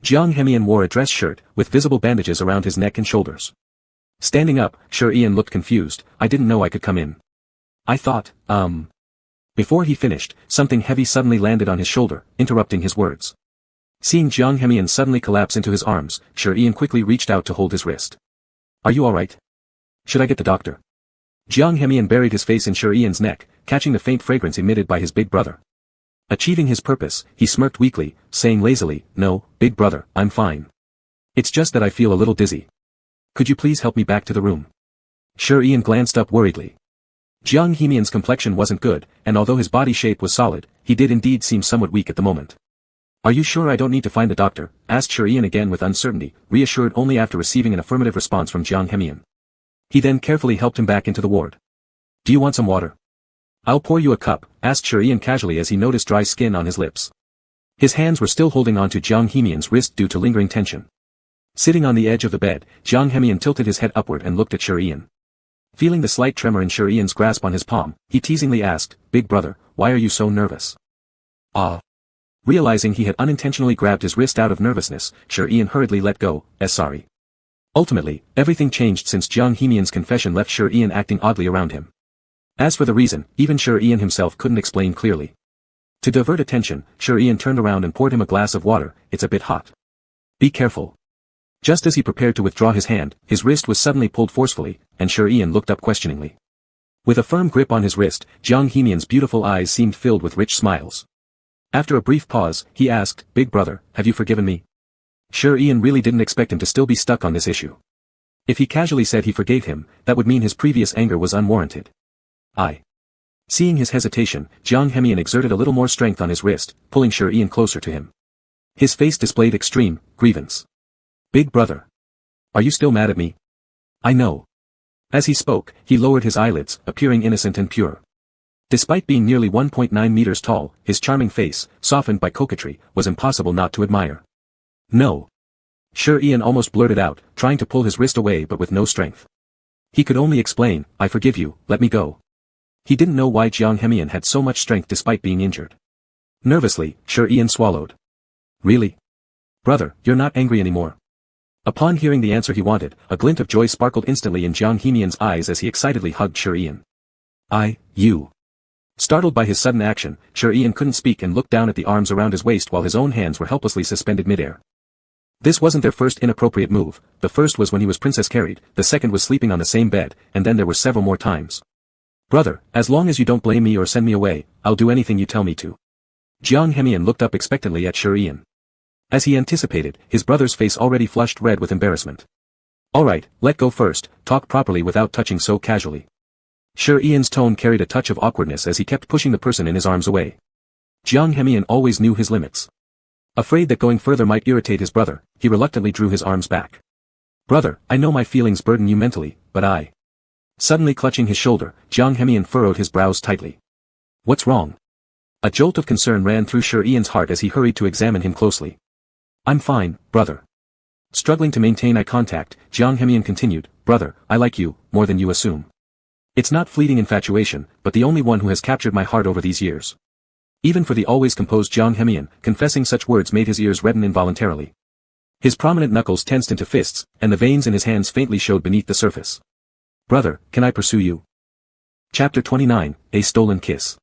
Jiang Hemian wore a dress shirt, with visible bandages around his neck and shoulders. Standing up, Shi Ian looked confused, I didn't know I could come in. I thought, Before he finished, something heavy suddenly landed on his shoulder, interrupting his words. Seeing Jiang Hemian suddenly collapse into his arms, Shi Ian quickly reached out to hold his wrist. Are you alright? Should I get the doctor? Jiang Hemian buried his face in Shi Ian's neck, catching the faint fragrance emitted by his big brother. Achieving his purpose, he smirked weakly, saying lazily, No, big brother, I'm fine. It's just that I feel a little dizzy. Could you please help me back to the room? Shi Ian glanced up worriedly. Jiang Hemian's complexion wasn't good, and although his body shape was solid, he did indeed seem somewhat weak at the moment. Are you sure I don't need to find the doctor? Asked Shi Ian again with uncertainty, reassured only after receiving an affirmative response from Jiang Hemian. He then carefully helped him back into the ward. Do you want some water? I'll pour you a cup, asked Shurian casually as he noticed dry skin on his lips. His hands were still holding on to Jiang Hemian's wrist due to lingering tension. Sitting on the edge of the bed, Jiang Hemian tilted his head upward and looked at Shurian. Feeling the slight tremor in Shurian's grasp on his palm, he teasingly asked, "Big brother, why are you so nervous?" Ah. Realizing he had unintentionally grabbed his wrist out of nervousness, Shurian hurriedly let go, sorry. Ultimately, everything changed since Jiang Hemian's confession left Shurian acting oddly around him. As for the reason, even Shurian himself couldn't explain clearly. To divert attention, Shurian turned around and poured him a glass of water. "It's a bit hot. Be careful." Just as he prepared to withdraw his hand, his wrist was suddenly pulled forcefully, and Shurian looked up questioningly. With a firm grip on his wrist, Jiang Hemian's beautiful eyes seemed filled with rich smiles. After a brief pause, he asked, "Big brother, have you forgiven me?" Shurian really didn't expect him to still be stuck on this issue. If he casually said he forgave him, that would mean his previous anger was unwarranted. Seeing his hesitation, Jiang Hemian exerted a little more strength on his wrist, pulling Shurian closer to him. His face displayed extreme grievance. "Big brother. Are you still mad at me?" "I know." As he spoke, he lowered his eyelids, appearing innocent and pure. Despite being nearly 1.9 meters tall, his charming face, softened by coquetry, was impossible not to admire. "No." Shurian almost blurted out, trying to pull his wrist away but with no strength. He could only explain, "I forgive you, let me go." He didn't know why Jiang Hemian had so much strength despite being injured. Nervously, Shurian swallowed. "Really? Brother, you're not angry anymore?" Upon hearing the answer he wanted, a glint of joy sparkled instantly in Jiang Hemian's eyes as he excitedly hugged Shurian. You. Startled by his sudden action, Shurian couldn't speak and looked down at the arms around his waist while his own hands were helplessly suspended midair. This wasn't their first inappropriate move. The first was when he was princess carried, the second was sleeping on the same bed, and then there were several more times. "Brother, as long as you don't blame me or send me away, I'll do anything you tell me to." Jiang Hemian looked up expectantly at Shurian. As he anticipated, his brother's face already flushed red with embarrassment. "Alright, let go first, talk properly without touching so casually." Shurian's tone carried a touch of awkwardness as he kept pushing the person in his arms away. Jiang Hemian always knew his limits. Afraid that going further might irritate his brother, he reluctantly drew his arms back. "Brother, I know my feelings burden you mentally, but Suddenly clutching his shoulder, Jiang Hemian furrowed his brows tightly. "What's wrong?" A jolt of concern ran through Shurian's heart as he hurried to examine him closely. "I'm fine, brother." Struggling to maintain eye contact, Jiang Hemian continued, "Brother, I like you, more than you assume. It's not fleeting infatuation, but the only one who has captured my heart over these years." Even for the always composed Jiang Hemian, confessing such words made his ears redden involuntarily. His prominent knuckles tensed into fists, and the veins in his hands faintly showed beneath the surface. "Brother, can I pursue you?" Chapter 29, A Stolen Kiss.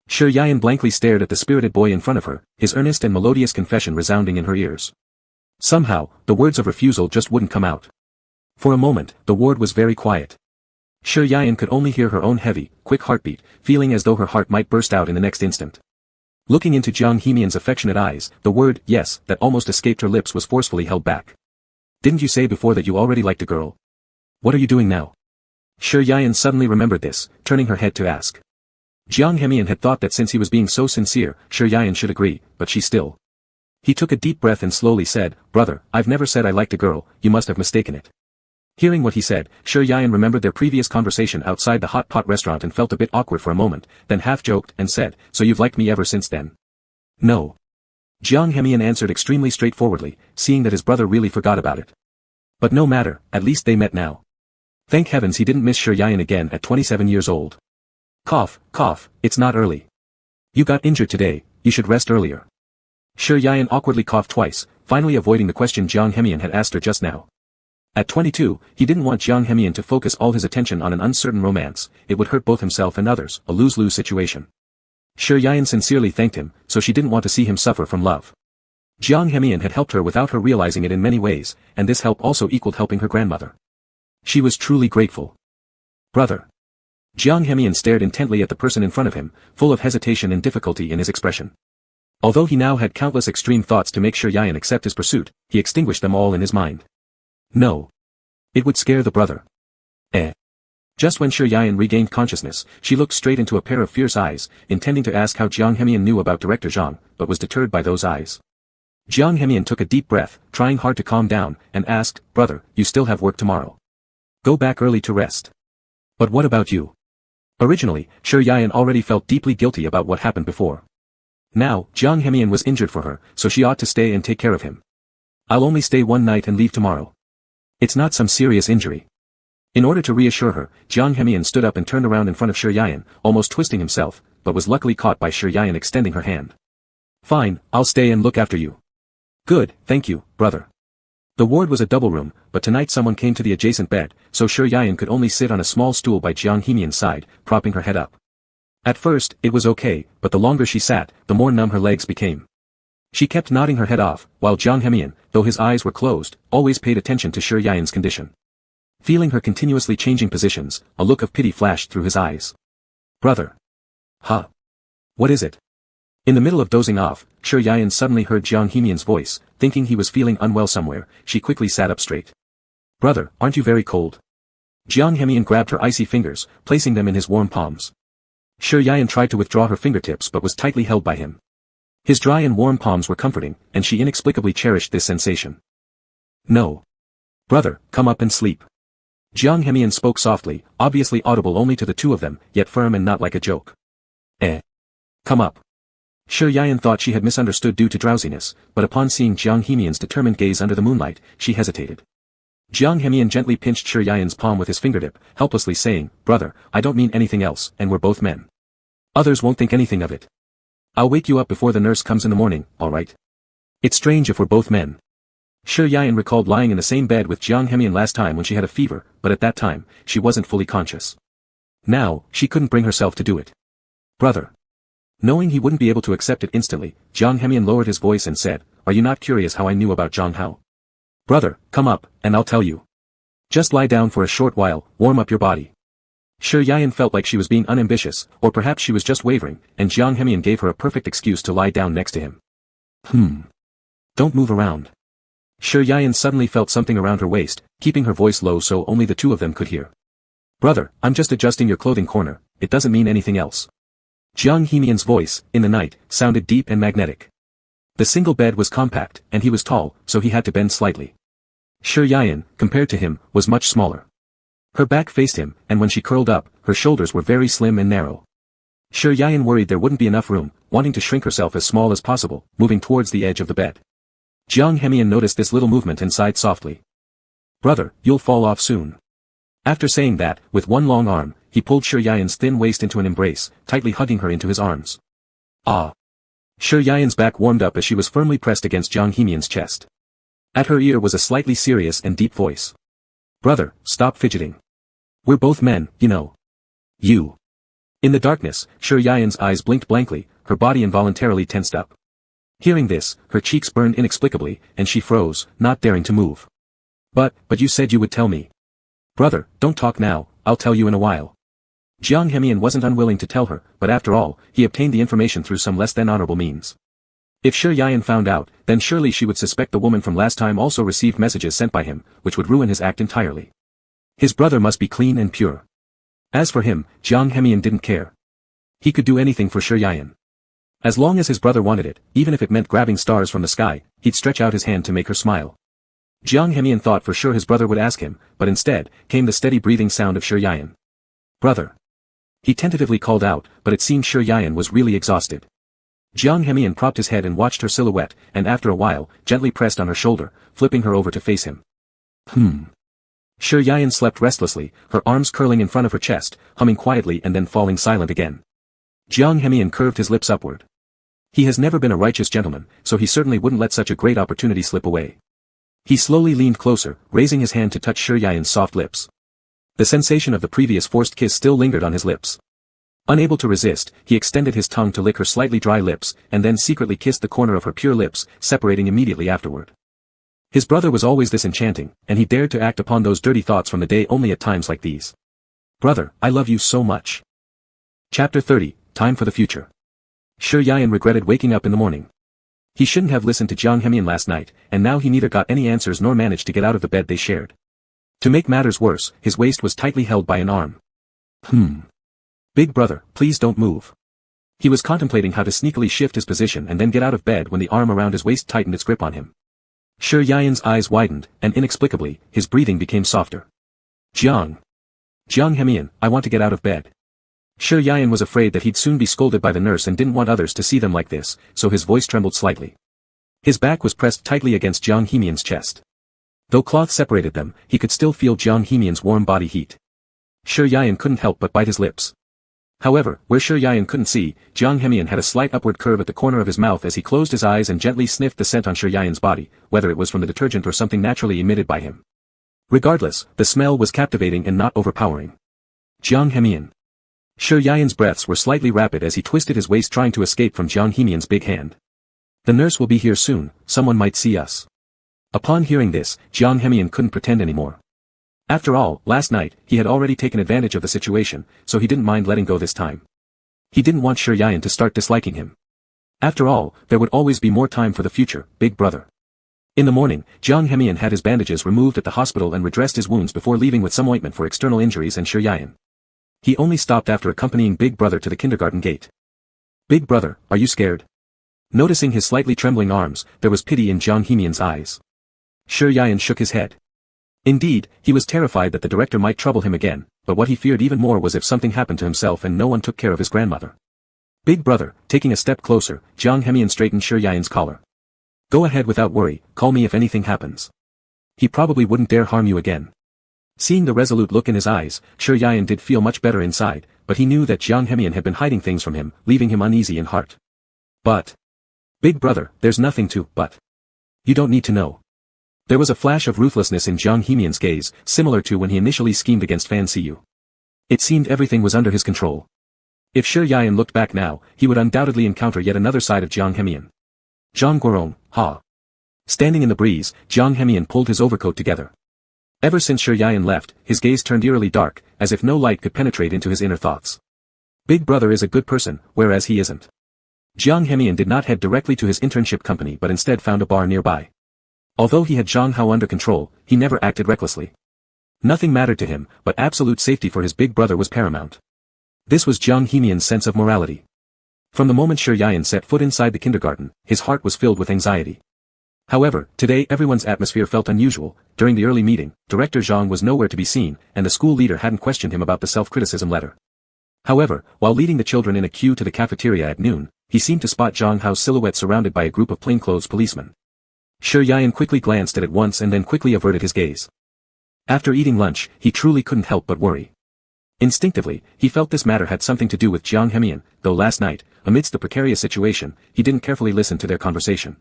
Shurian blankly stared at the spirited boy in front of her, his earnest and melodious confession resounding in her ears. Somehow, the words of refusal just wouldn't come out. For a moment, the ward was very quiet. Shurian could only hear her own heavy, quick heartbeat, feeling as though her heart might burst out in the next instant. Looking into Jiang Hemian's affectionate eyes, the word "yes" that almost escaped her lips was forcefully held back. "Didn't you say before that you already liked a girl? What are you doing now?" Shurian suddenly remembered this, turning her head to ask. Jiang Hemian had thought that since he was being so sincere, Shurian should agree, but she still. He took a deep breath and slowly said, "Brother, I've never said I liked a girl, you must have mistaken it." Hearing what he said, Shurian remembered their previous conversation outside the hot pot restaurant and felt a bit awkward for a moment, then half joked and said, "So you've liked me ever since then?" "No." Jiang Hemian answered extremely straightforwardly, seeing that his brother really forgot about it. But no matter, at least they met now. Thank heavens he didn't miss Shurian again at 27 years old. Cough, cough, it's not early. You got injured today, you should rest earlier. Shurian awkwardly coughed twice, finally avoiding the question Jiang Hemian had asked her just now. At 22, he didn't want Jiang Hemian to focus all his attention on an uncertain romance, it would hurt both himself and others, a lose-lose situation. Shurian sincerely thanked him, so she didn't want to see him suffer from love. Jiang Hemian had helped her without her realizing it in many ways, and this help also equaled helping her grandmother. She was truly grateful. "Brother." Jiang Hemian stared intently at the person in front of him, full of hesitation and difficulty in his expression. Although he now had countless extreme thoughts to make Shurian accept his pursuit, he extinguished them all in his mind. No. It would scare the brother. Just when Shurian regained consciousness, she looked straight into a pair of fierce eyes, intending to ask how Jiang Hemian knew about Director Zhang, but was deterred by those eyes. Jiang Hemian took a deep breath, trying hard to calm down, and asked, "Brother, you still have work tomorrow. Go back early to rest." "But what about you?" Originally, Shi Yayan already felt deeply guilty about what happened before. Now, Jiang Hemian was injured for her, so she ought to stay and take care of him. I'll only stay one night and leave tomorrow. It's not some serious injury. In order to reassure her, Jiang Hemian stood up and turned around in front of Shi Yayan, almost twisting himself, but was luckily caught by Shi Yayan extending her hand. Fine, I'll stay and look after you. Good, thank you, brother. The ward was a double room, but tonight someone came to the adjacent bed, so Shi Yayan could only sit on a small stool by Jiang Hemian's side, propping her head up. At first, it was okay, but the longer she sat, the more numb her legs became. She kept nodding her head off, while Jiang Hemian, though his eyes were closed, always paid attention to Shi Yayan's condition. Feeling her continuously changing positions, a look of pity flashed through his eyes. Brother. Huh. What is it? In the middle of dozing off, Shi Yayan suddenly heard Jiang Hemian's voice, thinking he was feeling unwell somewhere, she quickly sat up straight. Brother, aren't you very cold? Jiang Hemian grabbed her icy fingers, placing them in his warm palms. Shi Yayan tried to withdraw her fingertips but was tightly held by him. His dry and warm palms were comforting, and she inexplicably cherished this sensation. No. Brother, come up and sleep. Jiang Hemian spoke softly, obviously audible only to the two of them, yet firm and not like a joke. Come up. Shi Yayan thought she had misunderstood due to drowsiness, but upon seeing Jiang Hemian's determined gaze under the moonlight, she hesitated. Jiang Hemian gently pinched Shi Yayan's palm with his fingertip, helplessly saying, Brother, I don't mean anything else, and we're both men. Others won't think anything of it. I'll wake you up before the nurse comes in the morning, alright? It's strange if we're both men. Shi Yayan recalled lying in the same bed with Jiang Hemian last time when she had a fever, but at that time, she wasn't fully conscious. Now, she couldn't bring herself to do it. Brother. Knowing he wouldn't be able to accept it instantly, Jiang Hemian lowered his voice and said, Are you not curious how I knew about Zhang Hao? Brother, come up, and I'll tell you. Just lie down for a short while, warm up your body. Shi Yayan felt like she was being unambitious, or perhaps she was just wavering, and Jiang Hemian gave her a perfect excuse to lie down next to him. Don't move around. Shi Yayan suddenly felt something around her waist, keeping her voice low so only the two of them could hear. Brother, I'm just adjusting your clothing corner, it doesn't mean anything else. Jiang Hemian's voice, in the night, sounded deep and magnetic. The single bed was compact, and he was tall, so he had to bend slightly. Shi Yayan, compared to him, was much smaller. Her back faced him, and when she curled up, her shoulders were very slim and narrow. Shi Yayan worried there wouldn't be enough room, wanting to shrink herself as small as possible, moving towards the edge of the bed. Jiang Hemian noticed this little movement and sighed softly. Brother, you'll fall off soon. After saying that, with one long arm, he pulled Shi Yayan's thin waist into an embrace, tightly hugging her into his arms. Ah! Shi Yayan's back warmed up as she was firmly pressed against Jiang Hemian's chest. At her ear was a slightly serious and deep voice. Brother, stop fidgeting. We're both men, you know. You. In the darkness, Shi Yayan's eyes blinked blankly, her body involuntarily tensed up. Hearing this, her cheeks burned inexplicably, and she froze, not daring to move. But you said you would tell me. Brother, don't talk now, I'll tell you in a while. Jiang Hemian wasn't unwilling to tell her, but after all, he obtained the information through some less than honorable means. If Shi Yayan found out, then surely she would suspect the woman from last time also received messages sent by him, which would ruin his act entirely. His brother must be clean and pure. As for him, Jiang Hemian didn't care. He could do anything for Shi Yayan. As long as his brother wanted it, even if it meant grabbing stars from the sky, he'd stretch out his hand to make her smile. Jiang Hemian thought for sure his brother would ask him, but instead, came the steady breathing sound of Shi Yayan. Brother. He tentatively called out, but it seemed Shi Yayan was really exhausted. Jiang Hemian propped his head and watched her silhouette, and after a while, gently pressed on her shoulder, flipping her over to face him. Shi Yayan slept restlessly, her arms curling in front of her chest, humming quietly and then falling silent again. Jiang Hemian curved his lips upward. He has never been a righteous gentleman, so he certainly wouldn't let such a great opportunity slip away. He slowly leaned closer, raising his hand to touch Shi Yayan's soft lips. The sensation of the previous forced kiss still lingered on his lips. Unable to resist, he extended his tongue to lick her slightly dry lips, and then secretly kissed the corner of her pure lips, separating immediately afterward. His brother was always this enchanting, and he dared to act upon those dirty thoughts from the day only at times like these. Brother, I love you so much. Chapter 30, Time for the Future. Shi Yayan regretted waking up in the morning. He shouldn't have listened to Jiang Hemian last night, and now he neither got any answers nor managed to get out of the bed they shared. To make matters worse, his waist was tightly held by an arm. Big brother, please don't move. He was contemplating how to sneakily shift his position and then get out of bed when the arm around his waist tightened its grip on him. Shi Yayan's eyes widened, and inexplicably, his breathing became softer. Jiang Hemian, I want to get out of bed. Sure Yayan was afraid that he'd soon be scolded by the nurse and didn't want others to see them like this, so his voice trembled slightly. His back was pressed tightly against Jiang Hemian's chest. Though cloth separated them, he could still feel Jiang Hemian's warm body heat. Sure Yayan couldn't help but bite his lips. However, where Sure Yayan couldn't see, Jiang Hemian had a slight upward curve at the corner of his mouth as he closed his eyes and gently sniffed the scent on Sure Yayan's body, whether it was from the detergent or something naturally emitted by him. Regardless, the smell was captivating and not overpowering. Jiang Hemian. Sure Yayan's breaths were slightly rapid as he twisted his waist trying to escape from Jiang Hemian's big hand. The nurse will be here soon, someone might see us. Upon hearing this, Jiang Hemian couldn't pretend anymore. After all, last night, he had already taken advantage of the situation, so he didn't mind letting go this time. He didn't want Sure Yayan to start disliking him. After all, there would always be more time for the future, big brother. In the morning, Jiang Hemian had his bandages removed at the hospital and redressed his wounds before leaving with some ointment for external injuries and Sure Yayan. He only stopped after accompanying Big Brother to the kindergarten gate. Big Brother, are you scared? Noticing his slightly trembling arms, there was pity in Jiang Hemian's eyes. Sure Yayan shook his head. Indeed, he was terrified that the director might trouble him again, but what he feared even more was if something happened to himself and no one took care of his grandmother. Big Brother, taking a step closer, Jiang Hemian straightened Sure Yayan's collar. Go ahead without worry, call me if anything happens. He probably wouldn't dare harm you again. Seeing the resolute look in his eyes, Sure Yayan did feel much better inside, but he knew that Jiang Hemian had been hiding things from him, leaving him uneasy in heart. But, Big Brother, there's nothing to, but. You don't need to know. There was a flash of ruthlessness in Jiang Hemian's gaze, similar to when he initially schemed against Fan Siyu. It seemed everything was under his control. If Sure Yayan looked back now, he would undoubtedly encounter yet another side of Jiang Hemian. Zhang Guorong, ha. Standing in the breeze, Jiang Hemian pulled his overcoat together. Ever since Sure Yayan left, his gaze turned eerily dark, as if no light could penetrate into his inner thoughts. Big Brother is a good person, whereas he isn't. Jiang Hemian did not head directly to his internship company but instead found a bar nearby. Although he had Zhang Hao under control, he never acted recklessly. Nothing mattered to him, but absolute safety for his big brother was paramount. This was Jiang Hemian's sense of morality. From the moment Sure Yayan set foot inside the kindergarten, his heart was filled with anxiety. However, today everyone's atmosphere felt unusual. During the early meeting, Director Zhang was nowhere to be seen, and the school leader hadn't questioned him about the self-criticism letter. However, while leading the children in a queue to the cafeteria at noon, he seemed to spot Zhang Hao's silhouette surrounded by a group of plainclothes policemen. Sure Yayan quickly glanced at it once and then quickly averted his gaze. After eating lunch, he truly couldn't help but worry. Instinctively, he felt this matter had something to do with Jiang Hemian, though last night, amidst the precarious situation, he didn't carefully listen to their conversation.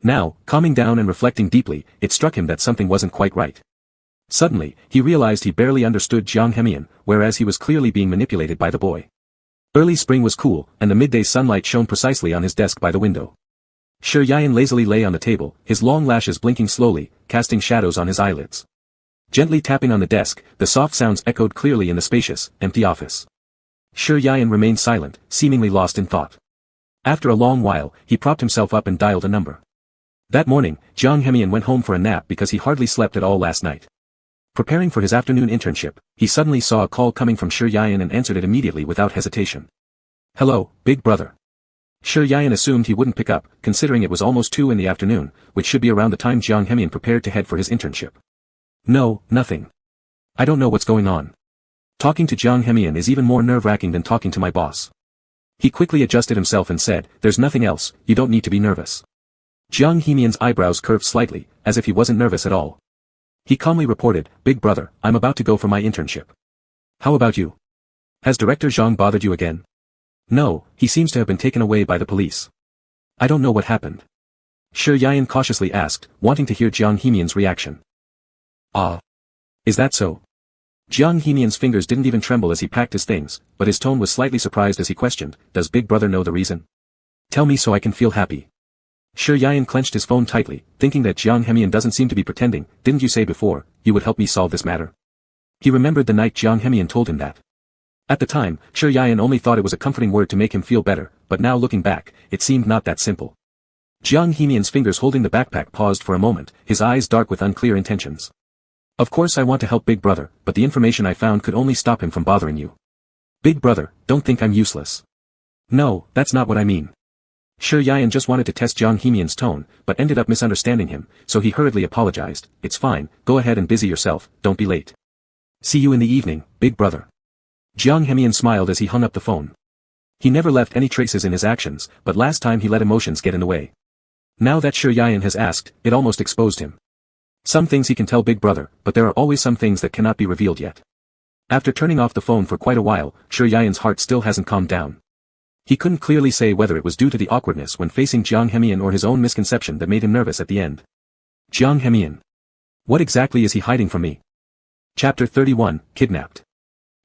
Now, calming down and reflecting deeply, it struck him that something wasn't quite right. Suddenly, he realized he barely understood Jiang Hemian, whereas he was clearly being manipulated by the boy. Early spring was cool, and the midday sunlight shone precisely on his desk by the window. Sure Yayan lazily lay on the table, his long lashes blinking slowly, casting shadows on his eyelids. Gently tapping on the desk, the soft sounds echoed clearly in the spacious, empty office. Sure Yayan remained silent, seemingly lost in thought. After a long while, he propped himself up and dialed a number. That morning, Jiang Hemian went home for a nap because he hardly slept at all last night. Preparing for his afternoon internship, he suddenly saw a call coming from Sure Yayan and answered it immediately without hesitation. Hello, Big Brother. Sure Yayan assumed he wouldn't pick up, considering it was almost 2 in the afternoon, which should be around the time Jiang Hemian prepared to head for his internship. No, nothing. I don't know what's going on. Talking to Jiang Hemian is even more nerve-wracking than talking to my boss. He quickly adjusted himself and said, there's nothing else, you don't need to be nervous. Jiang Hemian's eyebrows curved slightly, as if he wasn't nervous at all. He calmly reported, Big Brother, I'm about to go for my internship. How about you? Has Director Zhang bothered you again? No, he seems to have been taken away by the police. I don't know what happened. Sure Yayan cautiously asked, wanting to hear Jiang Hemian's reaction. Ah. Is that so? Jiang Hemian's fingers didn't even tremble as he packed his things, but his tone was slightly surprised as he questioned, does Big Brother know the reason? Tell me so I can feel happy. Sure Yayan clenched his phone tightly, thinking that Jiang Hemian doesn't seem to be pretending. Didn't you say before, you would help me solve this matter? He remembered the night Jiang Hemian told him that. At the time, Sure Yayan only thought it was a comforting word to make him feel better, but now looking back, it seemed not that simple. Jiang Hemian's fingers holding the backpack paused for a moment, his eyes dark with unclear intentions. Of course I want to help Big Brother, but the information I found could only stop him from bothering you. Big Brother, don't think I'm useless. No, that's not what I mean. Sure Yayan just wanted to test Jiang Hemian's tone, but ended up misunderstanding him, so he hurriedly apologized. It's fine, go ahead and busy yourself, don't be late. See you in the evening, Big Brother. Jiang Hemian smiled as he hung up the phone. He never left any traces in his actions, but last time he let emotions get in the way. Now that Shi Yian has asked, it almost exposed him. Some things he can tell Big Brother, but there are always some things that cannot be revealed yet. After turning off the phone for quite a while, Shi Yian's heart still hasn't calmed down. He couldn't clearly say whether it was due to the awkwardness when facing Jiang Hemian or his own misconception that made him nervous at the end. Jiang Hemian. What exactly is he hiding from me? Chapter 31, Kidnapped.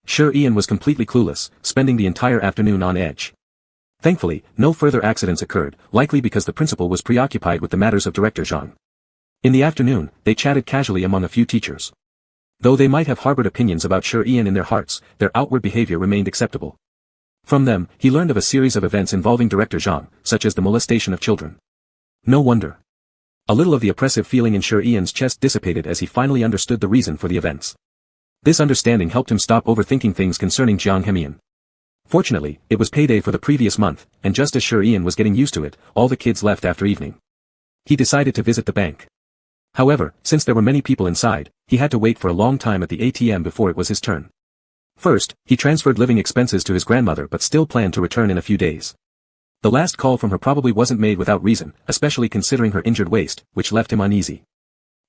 Shi Yian was completely clueless, spending the entire afternoon on edge. Thankfully, no further accidents occurred, likely because the principal was preoccupied with the matters of Director Zhang. In the afternoon, they chatted casually among a few teachers. Though they might have harbored opinions about Shi Yian in their hearts, their outward behavior remained acceptable. From them, he learned of a series of events involving Director Zhang, such as the molestation of children. No wonder. A little of the oppressive feeling in Shi Yian's chest dissipated as he finally understood the reason for the events. This understanding helped him stop overthinking things concerning Jiang Hemian. Fortunately, it was payday for the previous month, and just as Shi Yian was getting used to it, all the kids left after evening. He decided to visit the bank. However, since there were many people inside, he had to wait for a long time at the ATM before it was his turn. First, he transferred living expenses to his grandmother but still planned to return in a few days. The last call from her probably wasn't made without reason, especially considering her injured waist, which left him uneasy.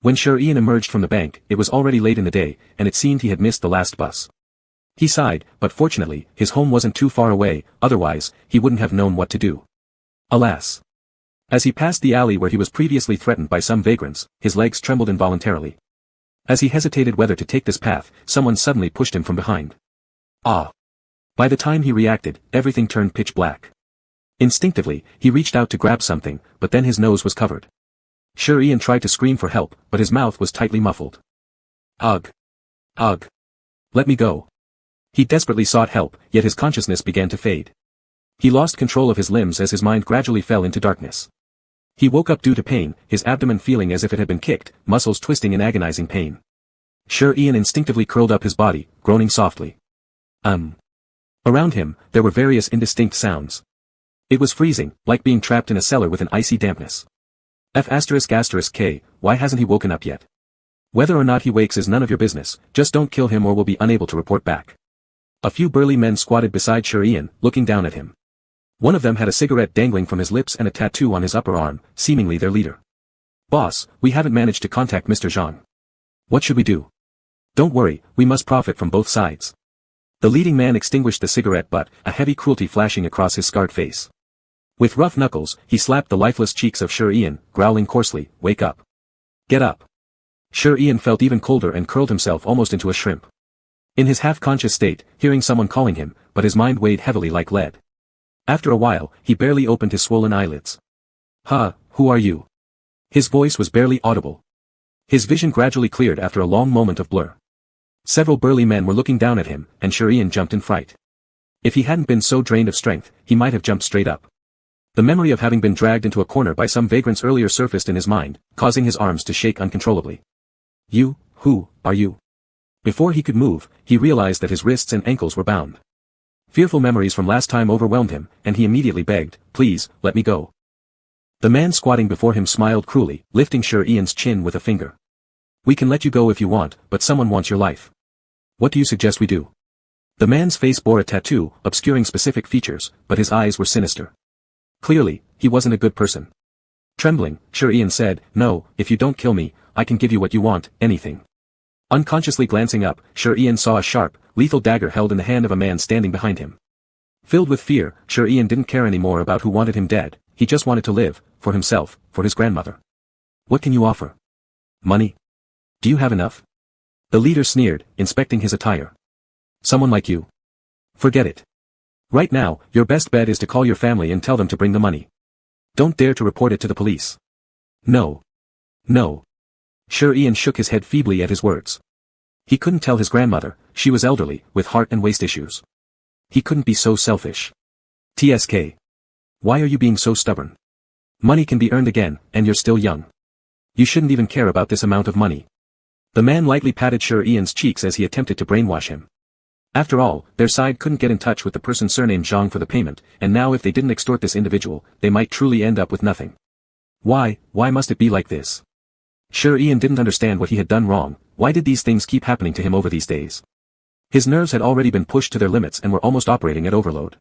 When Shi Yian emerged from the bank, it was already late in the day, and it seemed he had missed the last bus. He sighed, but fortunately, his home wasn't too far away, otherwise, he wouldn't have known what to do. Alas. As he passed the alley where he was previously threatened by some vagrants, his legs trembled involuntarily. As he hesitated whether to take this path, someone suddenly pushed him from behind. Ah! By the time he reacted, everything turned pitch black. Instinctively, he reached out to grab something, but then his nose was covered. Shi Yian tried to scream for help, but his mouth was tightly muffled. Ugh! Ugh! Let me go! He desperately sought help, yet his consciousness began to fade. He lost control of his limbs as his mind gradually fell into darkness. He woke up due to pain, his abdomen feeling as if it had been kicked, muscles twisting in agonizing pain. Shi Yian instinctively curled up his body, groaning softly. Around him, there were various indistinct sounds. It was freezing, like being trapped in a cellar with an icy dampness. F***K, why hasn't he woken up yet? Whether or not he wakes is none of your business, just don't kill him or we'll be unable to report back. A few burly men squatted beside Shi Yian, looking down at him. One of them had a cigarette dangling from his lips and a tattoo on his upper arm, seemingly their leader. Boss, we haven't managed to contact Mr. Zhang. What should we do? Don't worry, we must profit from both sides. The leading man extinguished the cigarette butt, a heavy cruelty flashing across his scarred face. With rough knuckles, he slapped the lifeless cheeks of Shi Yian, growling coarsely, "Wake up. Get up." Shi Yian felt even colder and curled himself almost into a shrimp. In his half-conscious state, hearing someone calling him, but his mind weighed heavily like lead. After a while, he barely opened his swollen eyelids. "Huh, who are you?" His voice was barely audible. His vision gradually cleared after a long moment of blur. Several burly men were looking down at him, and Shi Yian jumped in fright. If he hadn't been so drained of strength, he might have jumped straight up. The memory of having been dragged into a corner by some vagrants earlier surfaced in his mind, causing his arms to shake uncontrollably. Who are you? Before he could move, he realized that his wrists and ankles were bound. Fearful memories from last time overwhelmed him, and he immediately begged, "Please, let me go." The man squatting before him smiled cruelly, lifting Shi Yian's chin with a finger. "We can let you go if you want, but someone wants your life. What do you suggest we do?" The man's face bore a tattoo, obscuring specific features, but his eyes were sinister. Clearly, he wasn't a good person. Trembling, Shi Yian said, "No, if you don't kill me, I can give you what you want, anything." Unconsciously glancing up, Shi Yian saw a sharp, lethal dagger held in the hand of a man standing behind him. Filled with fear, Shi Yian didn't care anymore about who wanted him dead, he just wanted to live, for himself, for his grandmother. "What can you offer? Money? Do you have enough?" The leader sneered, inspecting his attire. "Someone like you? Forget it. Right now, your best bet is to call your family and tell them to bring the money. Don't dare to report it to the police." "No. No." Shi Yian shook his head feebly at his words. He couldn't tell his grandmother, she was elderly, with heart and waist issues. He couldn't be so selfish. "TSK. Why are you being so stubborn? Money can be earned again, and you're still young. You shouldn't even care about this amount of money." The man lightly patted Shi Yian's cheeks as he attempted to brainwash him. After all, their side couldn't get in touch with the person surnamed Zhang for the payment, and now if they didn't extort this individual, they might truly end up with nothing. Why must it be like this? Shi Yian didn't understand what he had done wrong. Why did these things keep happening to him over these days? His nerves had already been pushed to their limits and were almost operating at overload.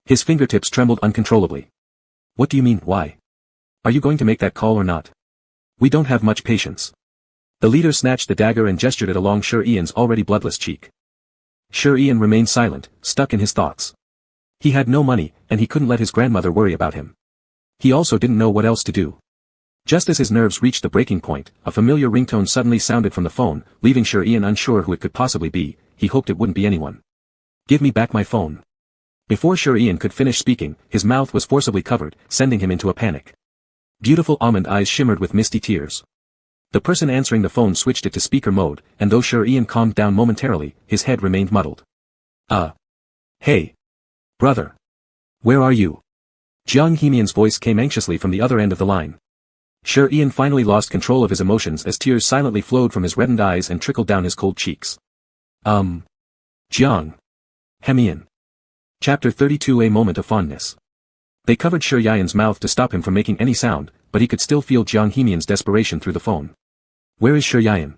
His fingertips trembled uncontrollably. What do you mean, why? Are you going to make that call or not? We don't have much patience. The leader snatched the dagger and gestured it along Sir Ian's already bloodless cheek. Sir Ian remained silent, stuck in his thoughts. He had no money, and he couldn't let his grandmother worry about him. He also didn't know what else to do. Just as his nerves reached the breaking point, a familiar ringtone suddenly sounded from the phone, leaving Sir Ian unsure who it could possibly be. He hoped it wouldn't be anyone. Give me back my phone. Before Sir Ian could finish speaking, his mouth was forcibly covered, sending him into a panic. Beautiful almond eyes shimmered with misty tears. The person answering the phone switched it to speaker mode, and though Sir Ian calmed down momentarily, his head remained muddled. Hey. Brother. Where are you? Jiang Hemian's voice came anxiously from the other end of the line. Sir Ian finally lost control of his emotions as tears silently flowed from his reddened eyes and trickled down his cold cheeks. Jiang Hemian. Chapter 32. A moment of fondness. They covered Sir Yian's mouth to stop him from making any sound, but he could still feel Jiang Hemian's desperation through the phone. Where is Sir Yian?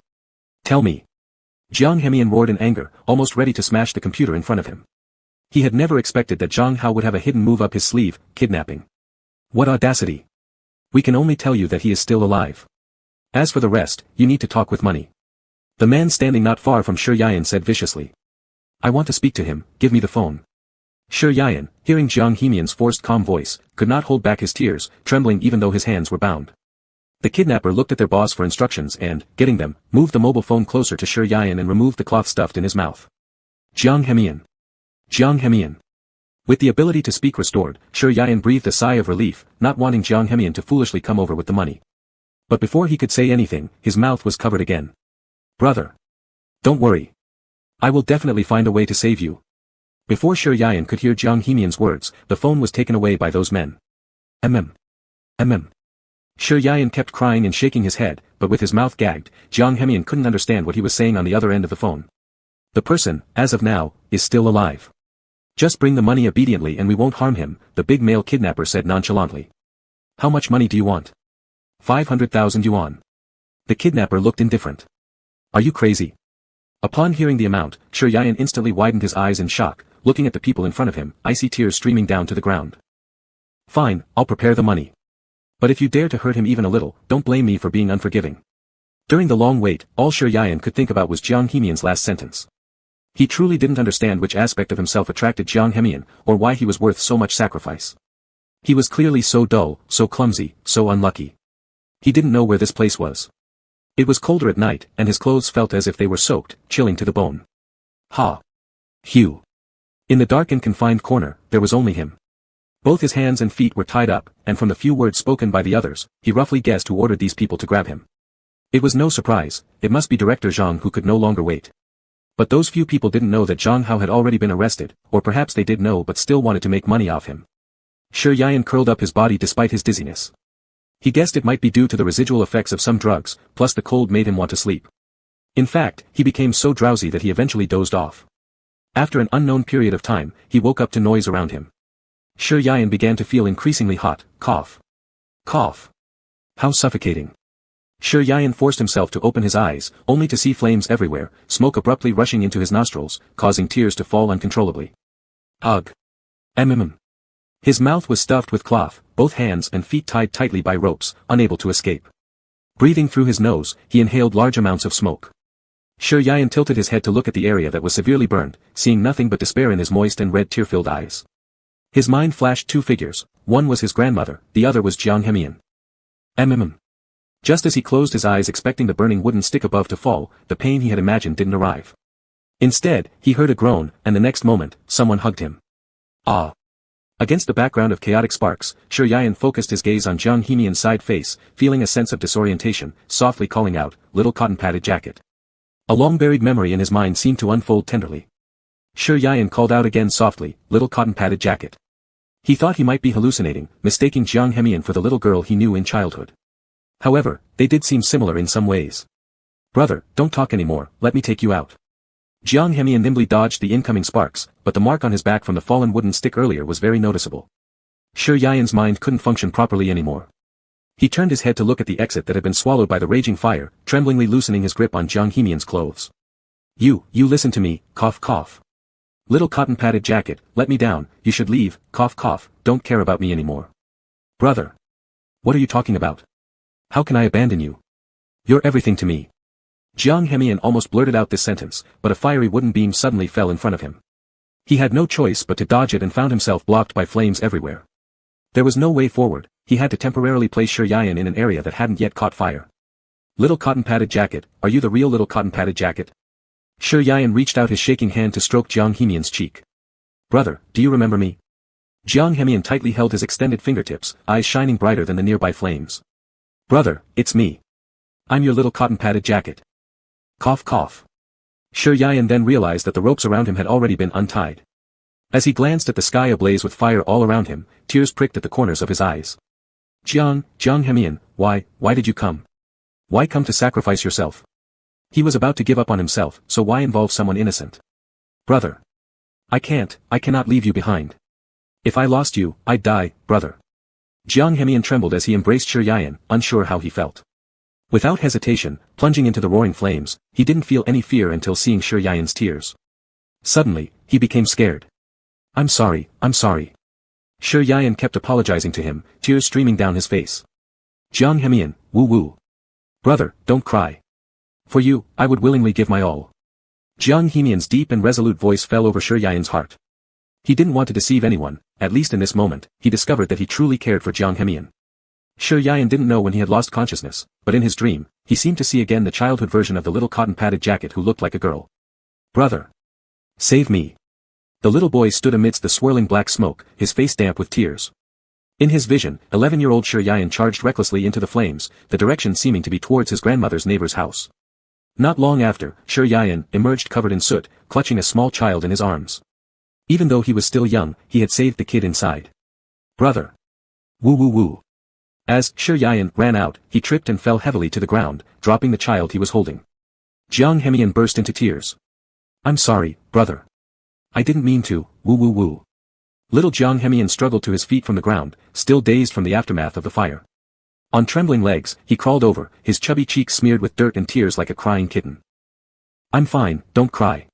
Tell me. Jiang Hemian roared in anger, almost ready to smash the computer in front of him. He had never expected that Zhang Hao would have a hidden move up his sleeve, kidnapping. What audacity! We can only tell you that he is still alive. As for the rest, you need to talk with money. The man standing not far from Sir Yian said viciously. I want to speak to him, give me the phone. Sir Yian, hearing Jiang Hemian's forced calm voice, could not hold back his tears, trembling even though his hands were bound. The kidnapper looked at their boss for instructions and, getting them, moved the mobile phone closer to Sir Yian and removed the cloth stuffed in his mouth. Jiang Hemian. Jiang Hemian. With the ability to speak restored, Sir Yian breathed a sigh of relief, not wanting Jiang Hemian to foolishly come over with the money. But before he could say anything, his mouth was covered again. Brother. Don't worry. I will definitely find a way to save you. Before Sir Yian could hear Jiang Hemian's words, the phone was taken away by those men. Sir Yian kept crying and shaking his head, but with his mouth gagged, Jiang Hemian couldn't understand what he was saying on the other end of the phone. The person, as of now, is still alive. Just bring the money obediently and we won't harm him, the big male kidnapper said nonchalantly. How much money do you want? 500,000 yuan. The kidnapper looked indifferent. Are you crazy? Upon hearing the amount, Sir Yian instantly widened his eyes in shock, looking at the people in front of him, icy tears streaming down to the ground. Fine, I'll prepare the money. But if you dare to hurt him even a little, don't blame me for being unforgiving. During the long wait, all Sir Yian could think about was Jiang Hemian's last sentence. He truly didn't understand which aspect of himself attracted Jiang Hemian, or why he was worth so much sacrifice. He was clearly so dull, so clumsy, so unlucky. He didn't know where this place was. It was colder at night, and his clothes felt as if they were soaked, chilling to the bone. Hugh. In the dark and confined corner, there was only him. Both his hands and feet were tied up, and from the few words spoken by the others, he roughly guessed who ordered these people to grab him. It was no surprise, it must be Director Zhang who could no longer wait. But those few people didn't know that Zhang Hao had already been arrested, or perhaps they did know but still wanted to make money off him. Sir Yian curled up his body despite his dizziness. He guessed it might be due to the residual effects of some drugs, plus the cold made him want to sleep. In fact, he became so drowsy that he eventually dozed off. After an unknown period of time, he woke up to noise around him. Sir Yian began to feel increasingly hot, cough. How suffocating. Sir Yian forced himself to open his eyes, only to see flames everywhere, smoke abruptly rushing into his nostrils, causing tears to fall uncontrollably. Ugh. His mouth was stuffed with cloth, both hands and feet tied tightly by ropes, unable to escape. Breathing through his nose, he inhaled large amounts of smoke. Sir Yian tilted his head to look at the area that was severely burned, seeing nothing but despair in his moist and red tear-filled eyes. His mind flashed two figures, one was his grandmother, the other was Jiang Hemian. Just as he closed his eyes expecting the burning wooden stick above to fall, the pain he had imagined didn't arrive. Instead, he heard a groan, and the next moment, someone hugged him. Ah! Against the background of chaotic sparks, Sir Yian focused his gaze on Jiang Hemian's side face, feeling a sense of disorientation, softly calling out, "Little cotton-padded jacket." A long-buried memory in his mind seemed to unfold tenderly. Sir Yian called out again softly, "Little cotton-padded jacket." He thought he might be hallucinating, mistaking Jiang Hemian for the little girl he knew in childhood. However, they did seem similar in some ways. "Brother, don't talk anymore, let me take you out." Jiang Hemian nimbly dodged the incoming sparks, but the mark on his back from the fallen wooden stick earlier was very noticeable. Sir Yian's mind couldn't function properly anymore. He turned his head to look at the exit that had been swallowed by the raging fire, tremblingly loosening his grip on Jiang Hemian's clothes. You listen to me, cough cough. Little cotton-padded jacket, let me down, you should leave, cough cough, don't care about me anymore. Brother. What are you talking about? How can I abandon you? You're everything to me. Jiang Hemian almost blurted out this sentence, but a fiery wooden beam suddenly fell in front of him. He had no choice but to dodge it and found himself blocked by flames everywhere. There was no way forward, he had to temporarily place Shi Yian in an area that hadn't yet caught fire. Little cotton-padded jacket, are you the real little cotton-padded jacket? Shi Yian reached out his shaking hand to stroke Jiang Hemian's cheek. Brother, do you remember me? Jiang Hemian tightly held his extended fingertips, eyes shining brighter than the nearby flames. Brother, it's me. I'm your little cotton-padded jacket. Cough cough. Shi Yian then realized that the ropes around him had already been untied. As he glanced at the sky ablaze with fire all around him, tears pricked at the corners of his eyes. Jiang Hemian, why did you come? Why come to sacrifice yourself? He was about to give up on himself, so why involve someone innocent? Brother. I cannot leave you behind. If I lost you, I'd die, brother. Jiang Hemian trembled as he embraced Shi Yian, unsure how he felt. Without hesitation, plunging into the roaring flames, he didn't feel any fear until seeing Shi Yian's tears. Suddenly, he became scared. I'm sorry. Shi Yian kept apologizing to him, tears streaming down his face. Jiang Hemian, woo. Brother, don't cry. For you, I would willingly give my all. Jiang Hemian's deep and resolute voice fell over Shi Yian's heart. He didn't want to deceive anyone, at least in this moment, he discovered that he truly cared for Jiang Hemian. Shi Yian didn't know when he had lost consciousness, but in his dream, he seemed to see again the childhood version of the little cotton-padded jacket who looked like a girl. Brother. Save me. The little boy stood amidst the swirling black smoke, his face damp with tears. In his vision, 11-year-old Shi Yian charged recklessly into the flames, the direction seeming to be towards his grandmother's neighbor's house. Not long after, Shi Yian emerged covered in soot, clutching a small child in his arms. Even though he was still young, he had saved the kid inside. Brother. Woo. As Shi Yian ran out, he tripped and fell heavily to the ground, dropping the child he was holding. Jiang Hemian burst into tears. I'm sorry, brother. I didn't mean to, woo. Little Jiang Hemian struggled to his feet from the ground, still dazed from the aftermath of the fire. On trembling legs, he crawled over, his chubby cheeks smeared with dirt and tears like a crying kitten. I'm fine, don't cry.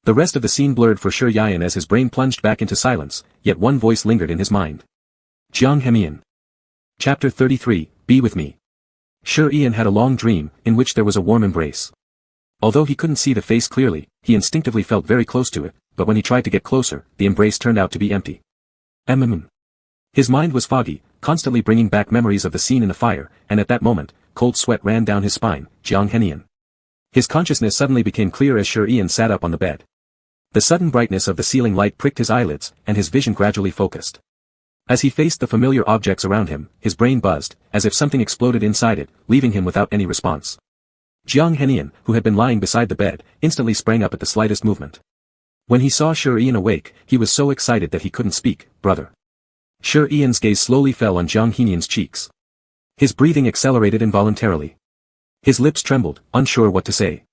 The rest of the scene blurred for Shi Yian as his brain plunged back into silence, yet one voice lingered in his mind. Jiang Hemian. Chapter 33, Be With Me. Shi Yian had a long dream, in which there was a warm embrace. Although he couldn't see the face clearly, he instinctively felt very close to it, but when he tried to get closer, the embrace turned out to be empty. His mind was foggy, constantly bringing back memories of the scene in the fire, and at that moment, cold sweat ran down his spine. Jiang Hemian. His consciousness suddenly became clear as Shi Yian sat up on the bed. The sudden brightness of the ceiling light pricked his eyelids, and his vision gradually focused. As he faced the familiar objects around him, his brain buzzed, as if something exploded inside it, leaving him without any response. Jiang Hemian, who had been lying beside the bed, instantly sprang up at the slightest movement. When he saw Shi Yian awake, he was so excited that he couldn't speak. Brother. Shi Yian's gaze slowly fell on Jiang Hemian's cheeks. His breathing accelerated involuntarily. His lips trembled, unsure what to say.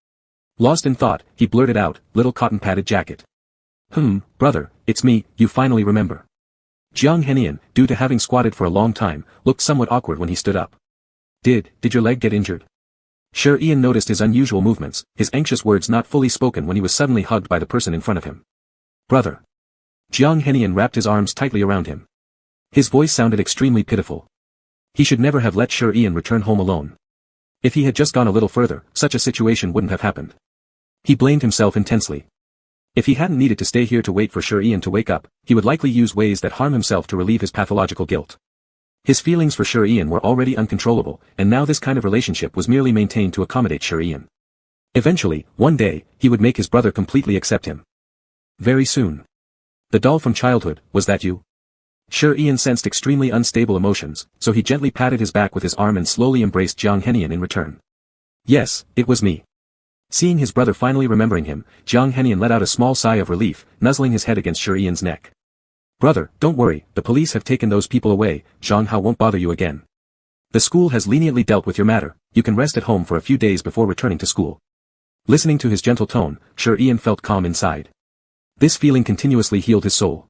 Lost in thought, he blurted out, little cotton-padded jacket. Brother, it's me, you finally remember. Jiang Hemian, due to having squatted for a long time, looked somewhat awkward when he stood up. Did your leg get injured? Shi Yian noticed his unusual movements, his anxious words not fully spoken when he was suddenly hugged by the person in front of him. Brother. Jiang Hemian wrapped his arms tightly around him. His voice sounded extremely pitiful. He should never have let Shi Yian return home alone. If he had just gone a little further, such a situation wouldn't have happened. He blamed himself intensely. If he hadn't needed to stay here to wait for Shi Yian to wake up, he would likely use ways that harm himself to relieve his pathological guilt. His feelings for Shi Yian were already uncontrollable, and now this kind of relationship was merely maintained to accommodate Shi Yian. Eventually, one day, he would make his brother completely accept him. Very soon. The doll from childhood, was that you? Shi Yian sensed extremely unstable emotions, so he gently patted his back with his arm and slowly embraced Jiang Hemian in return. Yes, it was me. Seeing his brother finally remembering him, Jiang Hemian let out a small sigh of relief, nuzzling his head against Shi Yian's neck. Brother, don't worry, the police have taken those people away, Zhang Hao won't bother you again. The school has leniently dealt with your matter, you can rest at home for a few days before returning to school. Listening to his gentle tone, Shi Yian felt calm inside. This feeling continuously healed his soul.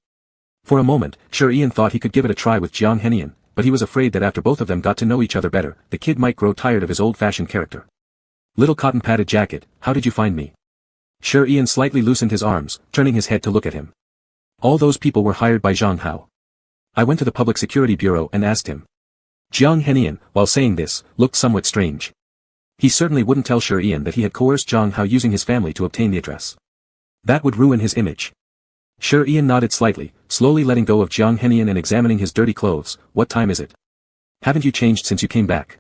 For a moment, Shi Yian thought he could give it a try with Jiang Hemian, but he was afraid that after both of them got to know each other better, the kid might grow tired of his old-fashioned character. Little cotton-padded jacket, how did you find me? Sure, Ian slightly loosened his arms, turning his head to look at him. All those people were hired by Zhang Hao. I went to the Public Security Bureau and asked him. Jiang Henian, while saying this, looked somewhat strange. He certainly wouldn't tell Sure Ian that he had coerced Zhang Hao using his family to obtain the address. That would ruin his image. Sure Ian nodded slightly, slowly letting go of Jiang Henian and examining his dirty clothes. What time is it? Haven't you changed since you came back?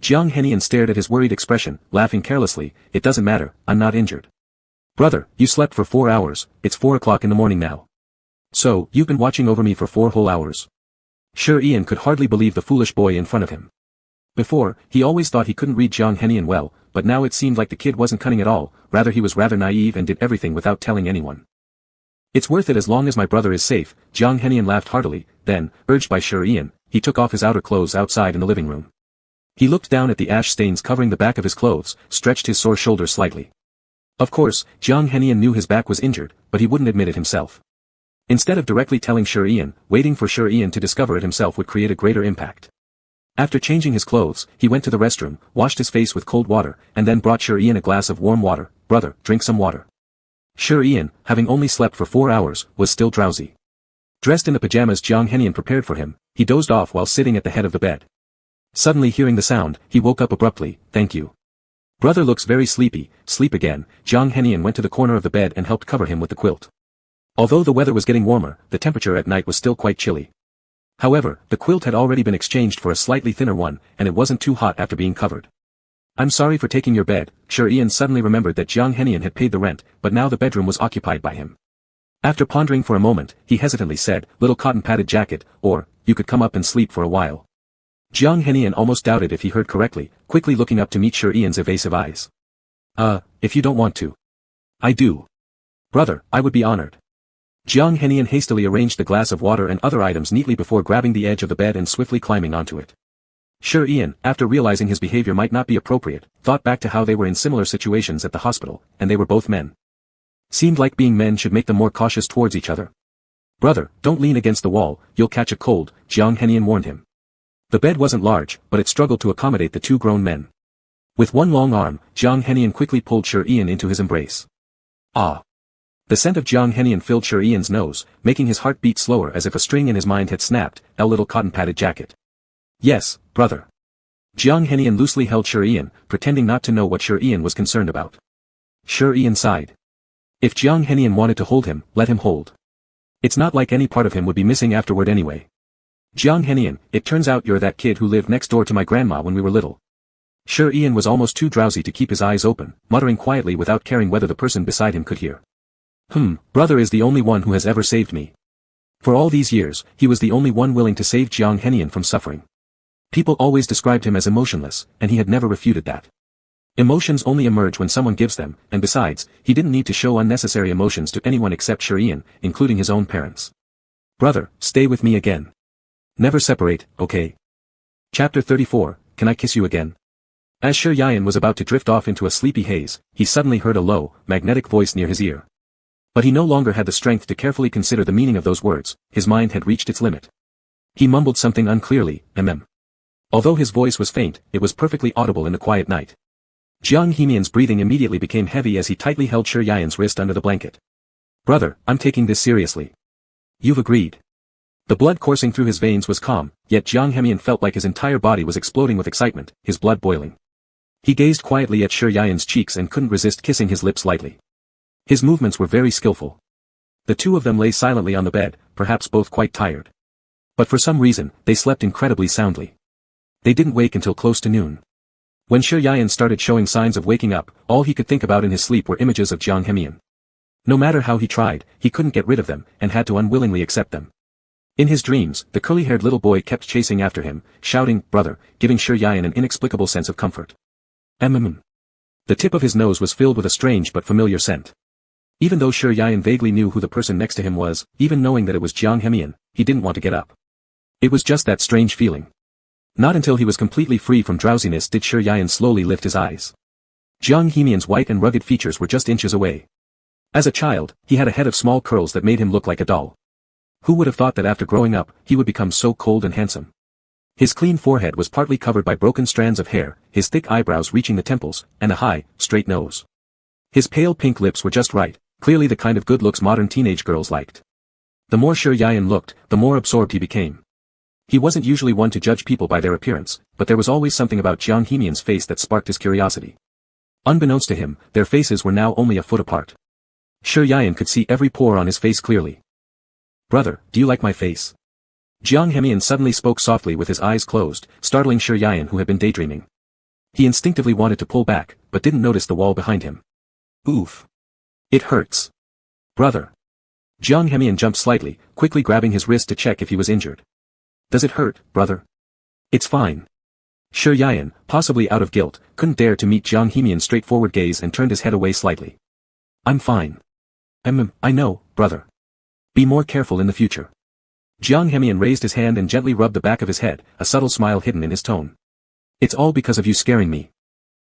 Jiang Henian stared at his worried expression, laughing carelessly. It doesn't matter, I'm not injured. Brother, you slept for 4 hours, it's 4 o'clock in the morning now. So, you've been watching over me for 4 whole hours. Sure Ian could hardly believe the foolish boy in front of him. Before, he always thought he couldn't read Jiang Henian well, but now it seemed like the kid wasn't cunning at all, rather he was rather naive and did everything without telling anyone. It's worth it as long as my brother is safe, Jiang Henian laughed heartily, then, urged by Sure Ian, he took off his outer clothes outside in the living room. He looked down at the ash stains covering the back of his clothes, stretched his sore shoulders slightly. Of course, Jiang Henian knew his back was injured, but he wouldn't admit it himself. Instead of directly telling Sure Ian, waiting for Sure Ian to discover it himself would create a greater impact. After changing his clothes, he went to the restroom, washed his face with cold water, and then brought Sure Ian a glass of warm water. Brother, drink some water. Sure Ian, having only slept for 4 hours, was still drowsy. Dressed in the pajamas Jiang Henian prepared for him, he dozed off while sitting at the head of the bed. Suddenly hearing the sound, he woke up abruptly. Thank you. Brother looks very sleepy. Sleep again. Jiang Henian went to the corner of the bed and helped cover him with the quilt. Although the weather was getting warmer, the temperature at night was still quite chilly. However, the quilt had already been exchanged for a slightly thinner one, and it wasn't too hot after being covered. I'm sorry for taking your bed. Sure Ian suddenly remembered that Jiang Henian had paid the rent, but now the bedroom was occupied by him. After pondering for a moment, he hesitantly said, little cotton-padded jacket, or, you could come up and sleep for a while. Jiang Henian almost doubted if he heard correctly, quickly looking up to meet Sure Ian's evasive eyes. If you don't want to. I do. Brother, I would be honored. Jiang Henian hastily arranged the glass of water and other items neatly before grabbing the edge of the bed and swiftly climbing onto it. Sure Ian, after realizing his behavior might not be appropriate, thought back to how they were in similar situations at the hospital, and they were both men. Seemed like being men should make them more cautious towards each other. Brother, don't lean against the wall, you'll catch a cold, Jiang Henian warned him. The bed wasn't large, but it struggled to accommodate the 2 grown men. With one long arm, Jiang Henian quickly pulled Sure Ian into his embrace. Ah! The scent of Jiang Henian filled Sure Ian's nose, making his heart beat slower as if a string in his mind had snapped. A little cotton-padded jacket. Yes, brother. Jiang Henian loosely held Sure Ian, pretending not to know what Sure Ian was concerned about. Sure Ian sighed. If Jiang Henian wanted to hold him, let him hold. It's not like any part of him would be missing afterward anyway. Jiang Henian, it turns out you're that kid who lived next door to my grandma when we were little. Sure Ian was almost too drowsy to keep his eyes open, muttering quietly without caring whether the person beside him could hear. Brother is the only one who has ever saved me. For all these years, he was the only one willing to save Jiang Henian from suffering. People always described him as emotionless, and he had never refuted that. Emotions only emerge when someone gives them, and besides, he didn't need to show unnecessary emotions to anyone except Sure Ian, including his own parents. Brother, stay with me again. Never separate, okay? Chapter 34, Can I Kiss You Again? As Sure Ian was about to drift off into a sleepy haze, he suddenly heard a low, magnetic voice near his ear. But he no longer had the strength to carefully consider the meaning of those words, his mind had reached its limit. He mumbled something unclearly, Although his voice was faint, it was perfectly audible in the quiet night. Jiang Henian's breathing immediately became heavy as he tightly held Sure Ian's wrist under the blanket. Brother, I'm taking this seriously. You've agreed. The blood coursing through his veins was calm, yet Jiang Henian felt like his entire body was exploding with excitement, his blood boiling. He gazed quietly at Sure Ian's cheeks and couldn't resist kissing his lips lightly. His movements were very skillful. The 2 of them lay silently on the bed, perhaps both quite tired. But for some reason, they slept incredibly soundly. They didn't wake until close to noon. When Sure Ian started showing signs of waking up, all he could think about in his sleep were images of Jiang Henian. No matter how he tried, he couldn't get rid of them, and had to unwillingly accept them. In his dreams, the curly-haired little boy kept chasing after him, shouting, brother, giving Sure Ian an inexplicable sense of comfort. The tip of his nose was filled with a strange but familiar scent. Even though Sure Ian vaguely knew who the person next to him was, even knowing that it was Jiang Henian, he didn't want to get up. It was just that strange feeling. Not until he was completely free from drowsiness did Sure Ian slowly lift his eyes. Jiang Henian's white and rugged features were just inches away. As a child, he had a head of small curls that made him look like a doll. Who would have thought that after growing up, he would become so cold and handsome? His clean forehead was partly covered by broken strands of hair, his thick eyebrows reaching the temples, and a high, straight nose. His pale pink lips were just right, clearly the kind of good looks modern teenage girls liked. The more Sure Yayan looked, the more absorbed he became. He wasn't usually one to judge people by their appearance, but there was always something about Jiang Hemian's face that sparked his curiosity. Unbeknownst to him, their faces were now only a foot apart. Sure Yayan could see every pore on his face clearly. "Brother, do you like my face?" Jiang Hemian suddenly spoke softly with his eyes closed, startling Sure Yayan who had been daydreaming. He instinctively wanted to pull back, but didn't notice the wall behind him. "Oof. It hurts. Brother." Jiang Hemian jumped slightly, quickly grabbing his wrist to check if he was injured. "Does it hurt, brother?" "It's fine." Sure Yayan, possibly out of guilt, couldn't dare to meet Jiang Hemian's straightforward gaze and turned his head away slightly. "I'm fine. I know, brother. Be more careful in the future." Jiang Hemian raised his hand and gently rubbed the back of his head, a subtle smile hidden in his tone. "It's all because of you scaring me,"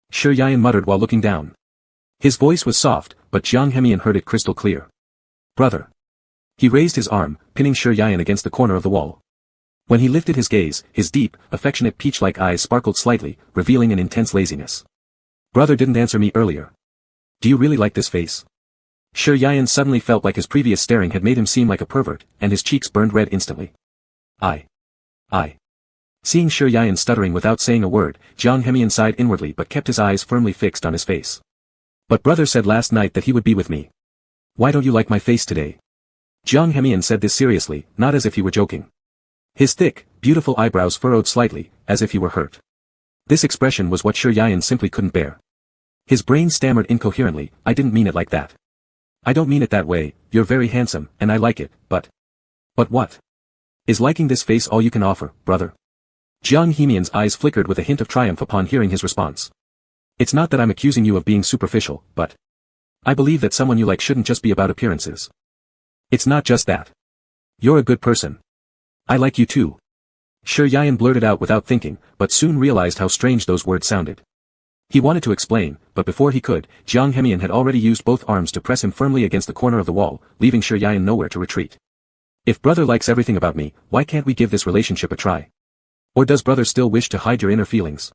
Sure Yayan muttered while looking down. His voice was soft, but Jiang Hemian heard it crystal clear. "Brother." He raised his arm, pinning Sure Yayan against the corner of the wall. When he lifted his gaze, his deep, affectionate peach-like eyes sparkled slightly, revealing an intense laziness. "Brother didn't answer me earlier. Do you really like this face?" Sure Yayan suddenly felt like his previous staring had made him seem like a pervert, and his cheeks burned red instantly. I. Seeing Sure Yayan stuttering without saying a word, Jiang Hemian sighed inwardly but kept his eyes firmly fixed on his face. "But brother said last night that he would be with me. Why don't you like my face today?" Jiang Hemian said this seriously, not as if he were joking. His thick, beautiful eyebrows furrowed slightly, as if he were hurt. This expression was what Sure Yayan simply couldn't bear. His brain stammered incoherently, "I didn't mean it like that. I don't mean it that way, you're very handsome, and I like it, but..." "But what? Is liking this face all you can offer, brother?" Jiang Hemian's eyes flickered with a hint of triumph upon hearing his response. "It's not that I'm accusing you of being superficial, but... I believe that someone you like shouldn't just be about appearances. It's not just that. You're a good person. I like you too." Sure Yayan blurted out without thinking, but soon realized how strange those words sounded. He wanted to explain, but before he could, Jiang Hemian had already used both arms to press him firmly against the corner of the wall, leaving Sure Yayan nowhere to retreat. "If brother likes everything about me, why can't we give this relationship a try? Or does brother still wish to hide your inner feelings?"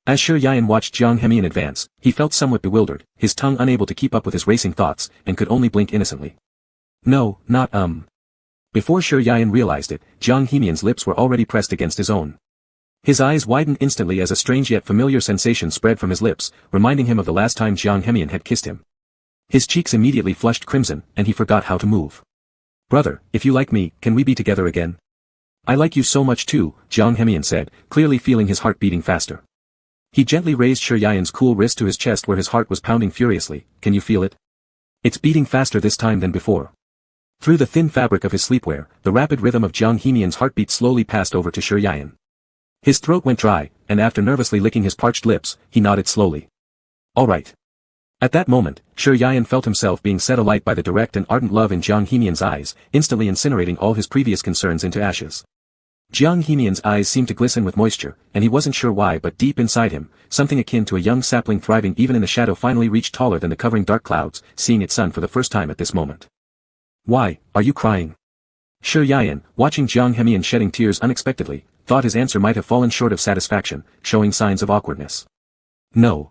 As Sure Yayan watched Jiang Hemian advance, he felt somewhat bewildered, his tongue unable to keep up with his racing thoughts, and could only blink innocently. "No, not Before Sure Yayan realized it, Jiang Hemian's lips were already pressed against his own. His eyes widened instantly as a strange yet familiar sensation spread from his lips, reminding him of the last time Jiang Hemian had kissed him. His cheeks immediately flushed crimson, and he forgot how to move. "Brother, if you like me, can we be together again?" "I like you so much too," Jiang Hemian said, clearly feeling his heart beating faster. He gently raised Sure Yayan's cool wrist to his chest where his heart was pounding furiously. "Can you feel it? It's beating faster this time than before." Through the thin fabric of his sleepwear, the rapid rhythm of Jiang Hemian's heartbeat slowly passed over to Sure Yayan. His throat went dry, and after nervously licking his parched lips, he nodded slowly. "All right." At that moment, Sure Yayan felt himself being set alight by the direct and ardent love in Jiang Hemian's eyes, instantly incinerating all his previous concerns into ashes. Jiang Hemian's eyes seemed to glisten with moisture, and he wasn't sure why, but deep inside him, something akin to a young sapling thriving even in the shadow finally reached taller than the covering dark clouds, seeing its sun for the first time at this moment. "Why, are you crying?" Sure Yayan, watching Jiang Hemian shedding tears unexpectedly, thought his answer might have fallen short of satisfaction, showing signs of awkwardness. "No."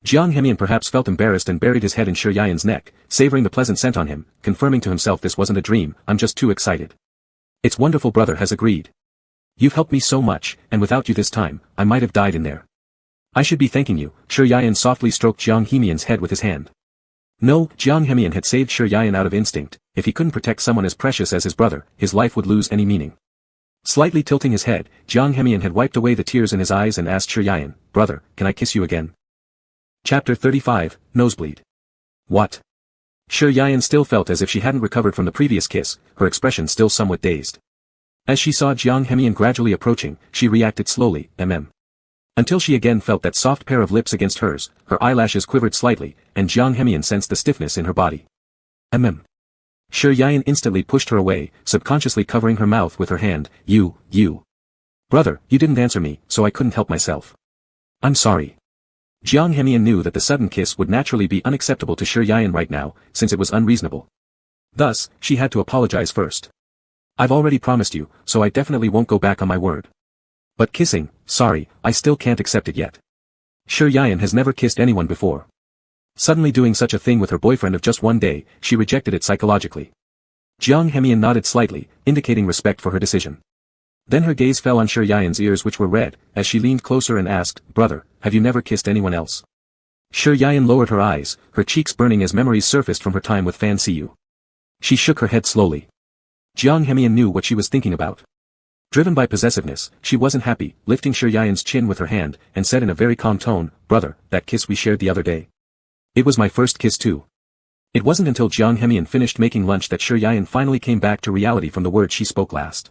Jiang Hemian perhaps felt embarrassed and buried his head in Sure Yayan's neck, savoring the pleasant scent on him, confirming to himself this wasn't a dream. "I'm just too excited. It's wonderful brother has agreed. You've helped me so much, and without you this time, I might have died in there. I should be thanking you." Sure Yayan softly stroked Jiang Hemian's head with his hand. No, Jiang Hemian had saved Sure Yayan out of instinct. If he couldn't protect someone as precious as his brother, his life would lose any meaning. Slightly tilting his head, Jiang Hemian had wiped away the tears in his eyes and asked Sure Yayan, "Brother, can I kiss you again?" Chapter 35, Nosebleed. "What?" Sure Yayan still felt as if she hadn't recovered from the previous kiss, her expression still somewhat dazed. As she saw Jiang Hemian gradually approaching, she reacted slowly, until she again felt that soft pair of lips against hers, her eyelashes quivered slightly, and Jiang Hemian sensed the stiffness in her body. Sure Yayan instantly pushed her away, subconsciously covering her mouth with her hand. You. "Brother, you didn't answer me, so I couldn't help myself. I'm sorry." Jiang Hemian knew that the sudden kiss would naturally be unacceptable to Sure Yayan right now, since it was unreasonable. Thus, she had to apologize first. "I've already promised you, so I definitely won't go back on my word. But kissing, sorry, I still can't accept it yet. Sure Yayan has never kissed anyone before." Suddenly doing such a thing with her boyfriend of just one day, she rejected it psychologically. Jiang Hemian nodded slightly, indicating respect for her decision. Then her gaze fell on Shi Yan's ears, which were red, as she leaned closer and asked, "Brother, have you never kissed anyone else?" Shi Yan lowered her eyes, her cheeks burning as memories surfaced from her time with Fan Siyu. She shook her head slowly. Jiang Hemian knew what she was thinking about. Driven by possessiveness, she wasn't happy, lifting Shi Yan's chin with her hand, and said in a very calm tone, "Brother, that kiss we shared the other day. It was my first kiss too." It wasn't until Jiang Hemian finished making lunch that Shi Yan finally came back to reality from the words she spoke last.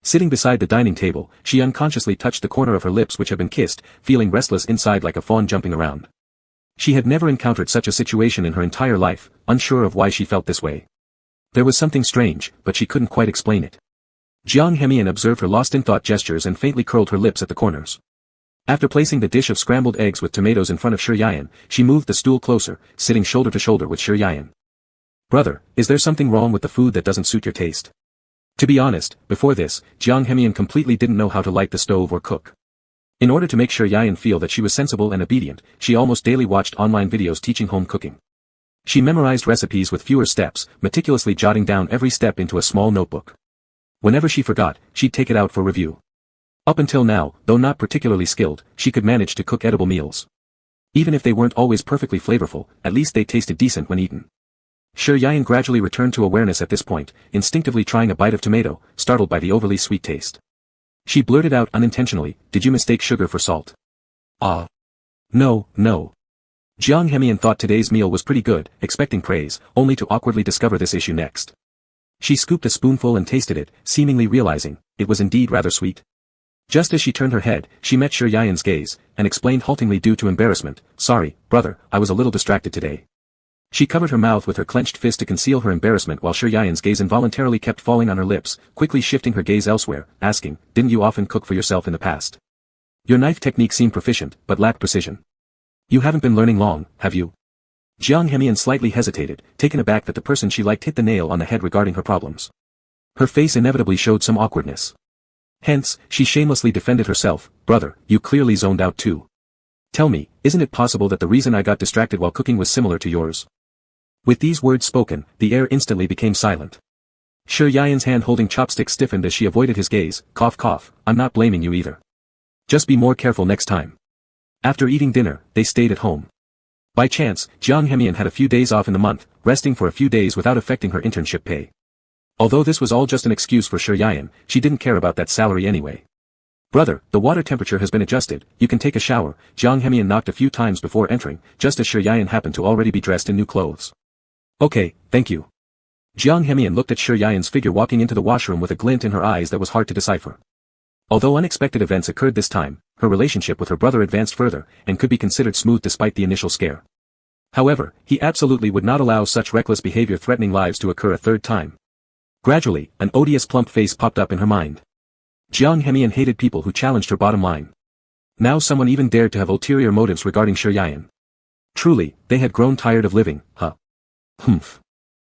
Sitting beside the dining table, she unconsciously touched the corner of her lips which had been kissed, feeling restless inside like a fawn jumping around. She had never encountered such a situation in her entire life, unsure of why she felt this way. There was something strange, but she couldn't quite explain it. Jiang Hemian observed her lost-in-thought gestures and faintly curled her lips at the corners. After placing the dish of scrambled eggs with tomatoes in front of Shi Yan, she moved the stool closer, sitting shoulder to shoulder with Shi Yan. "Brother, is there something wrong with the food that doesn't suit your taste?" To be honest, before this, Jiang Hemian completely didn't know how to light the stove or cook. In order to make Shi Yan feel that she was sensible and obedient, she almost daily watched online videos teaching home cooking. She memorized recipes with fewer steps, meticulously jotting down every step into a small notebook. Whenever she forgot, she'd take it out for review. Up until now, though not particularly skilled, she could manage to cook edible meals. Even if they weren't always perfectly flavorful, at least they tasted decent when eaten. Shi Yan gradually returned to awareness at this point, instinctively trying a bite of tomato, startled by the overly sweet taste. She blurted out unintentionally, "Did you mistake sugar for salt?" "Ah. No, no." Jiang Hemian thought today's meal was pretty good, expecting praise, only to awkwardly discover this issue next. She scooped a spoonful and tasted it, seemingly realizing, it was indeed rather sweet. Just as she turned her head, she met Shi Yan's gaze, and explained haltingly due to embarrassment, "Sorry, brother, I was a little distracted today." She covered her mouth with her clenched fist to conceal her embarrassment while Shi Yan's gaze involuntarily kept falling on her lips, quickly shifting her gaze elsewhere, asking, "Didn't you often cook for yourself in the past? Your knife technique seemed proficient, but lacked precision. You haven't been learning long, have you?" Jiang Hemian slightly hesitated, taken aback that the person she liked hit the nail on the head regarding her problems. Her face inevitably showed some awkwardness. Hence, she shamelessly defended herself, "Brother, you clearly zoned out too. Tell me, isn't it possible that the reason I got distracted while cooking was similar to yours?" With these words spoken, the air instantly became silent. Shi Yan's hand holding chopsticks stiffened as she avoided his gaze, cough cough, "I'm not blaming you either. Just be more careful next time." After eating dinner, they stayed at home. By chance, Jiang Hemian had a few days off in the month, resting for a few days without affecting her internship pay. Although this was all just an excuse for Shi Yan, she didn't care about that salary anyway. "Brother, the water temperature has been adjusted, you can take a shower," Jiang Hemian knocked a few times before entering, just as Shi Yan happened to already be dressed in new clothes. "Okay, thank you." Jiang Hemian looked at Shi Yan's figure walking into the washroom with a glint in her eyes that was hard to decipher. Although unexpected events occurred this time, her relationship with her brother advanced further, and could be considered smooth despite the initial scare. However, he absolutely would not allow such reckless behavior threatening lives to occur a third time. Gradually, an odious plump face popped up in her mind. Jiang Hemian hated people who challenged her bottom line. Now someone even dared to have ulterior motives regarding Shi Yan. Truly, they had grown tired of living, huh? Humph.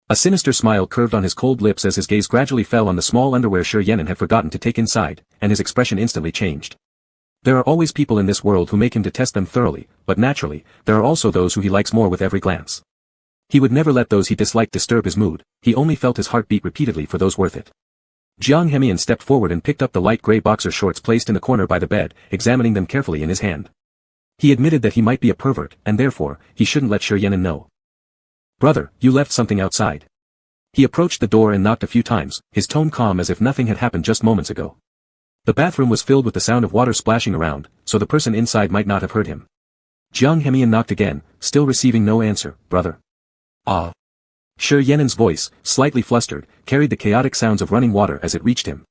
A sinister smile curved on his cold lips as his gaze gradually fell on the small underwear Shi Yan had forgotten to take inside, and his expression instantly changed. There are always people in this world who make him detest them thoroughly, but naturally, there are also those who he likes more with every glance. He would never let those he disliked disturb his mood, he only felt his heart beat repeatedly for those worth it. Jiang Hemian stepped forward and picked up the light gray boxer shorts placed in the corner by the bed, examining them carefully in his hand. He admitted that he might be a pervert, and therefore, he shouldn't let Shi Yan know. "Brother, you left something outside." He approached the door and knocked a few times, his tone calm as if nothing had happened just moments ago. The bathroom was filled with the sound of water splashing around, so the person inside might not have heard him. Jiang Hemian knocked again, still receiving no answer. "Brother." "Ah." Shi Yan's voice, slightly flustered, carried the chaotic sounds of running water as it reached him.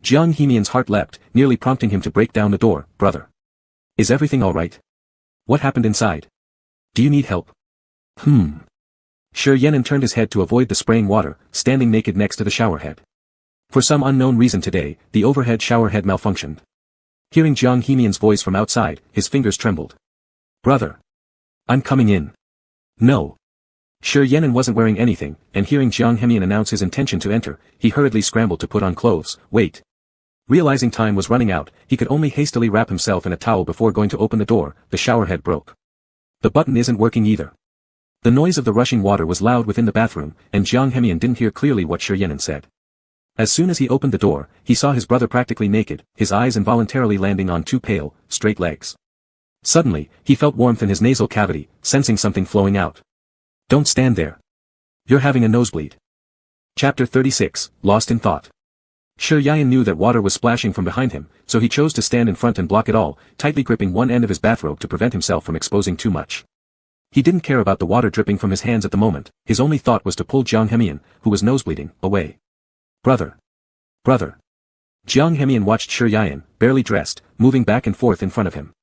Jiang Hemian's heart leapt, nearly prompting him to break down the door. "Brother. Is everything all right? What happened inside? Do you need help?" Shi Yan turned his head to avoid the spraying water, standing naked next to the shower head. For some unknown reason today, the overhead shower head malfunctioned. Hearing Jiang Hemian's voice from outside, his fingers trembled. "Brother. I'm coming in." "No." Shi Yan wasn't wearing anything, and hearing Jiang Hemian announce his intention to enter, he hurriedly scrambled to put on clothes. "Wait." Realizing time was running out, he could only hastily wrap himself in a towel before going to open the door. The shower head broke. "The button isn't working either." The noise of the rushing water was loud within the bathroom, and Jiang Hemian didn't hear clearly what Shi Yan'an said. As soon as he opened the door, he saw his brother practically naked, his eyes involuntarily landing on two pale, straight legs. Suddenly, he felt warmth in his nasal cavity, sensing something flowing out. Don't stand there. You're having a nosebleed. Chapter 36, Lost in Thought. Shi Yan'an knew that water was splashing from behind him, so he chose to stand in front and block it all, tightly gripping one end of his bathrobe to prevent himself from exposing too much. He didn't care about the water dripping from his hands at the moment, his only thought was to pull Jiang Hemian, who was nosebleeding, away. Brother. Brother. Jiang Hemian watched Shi Yan'an, barely dressed, moving back and forth in front of him.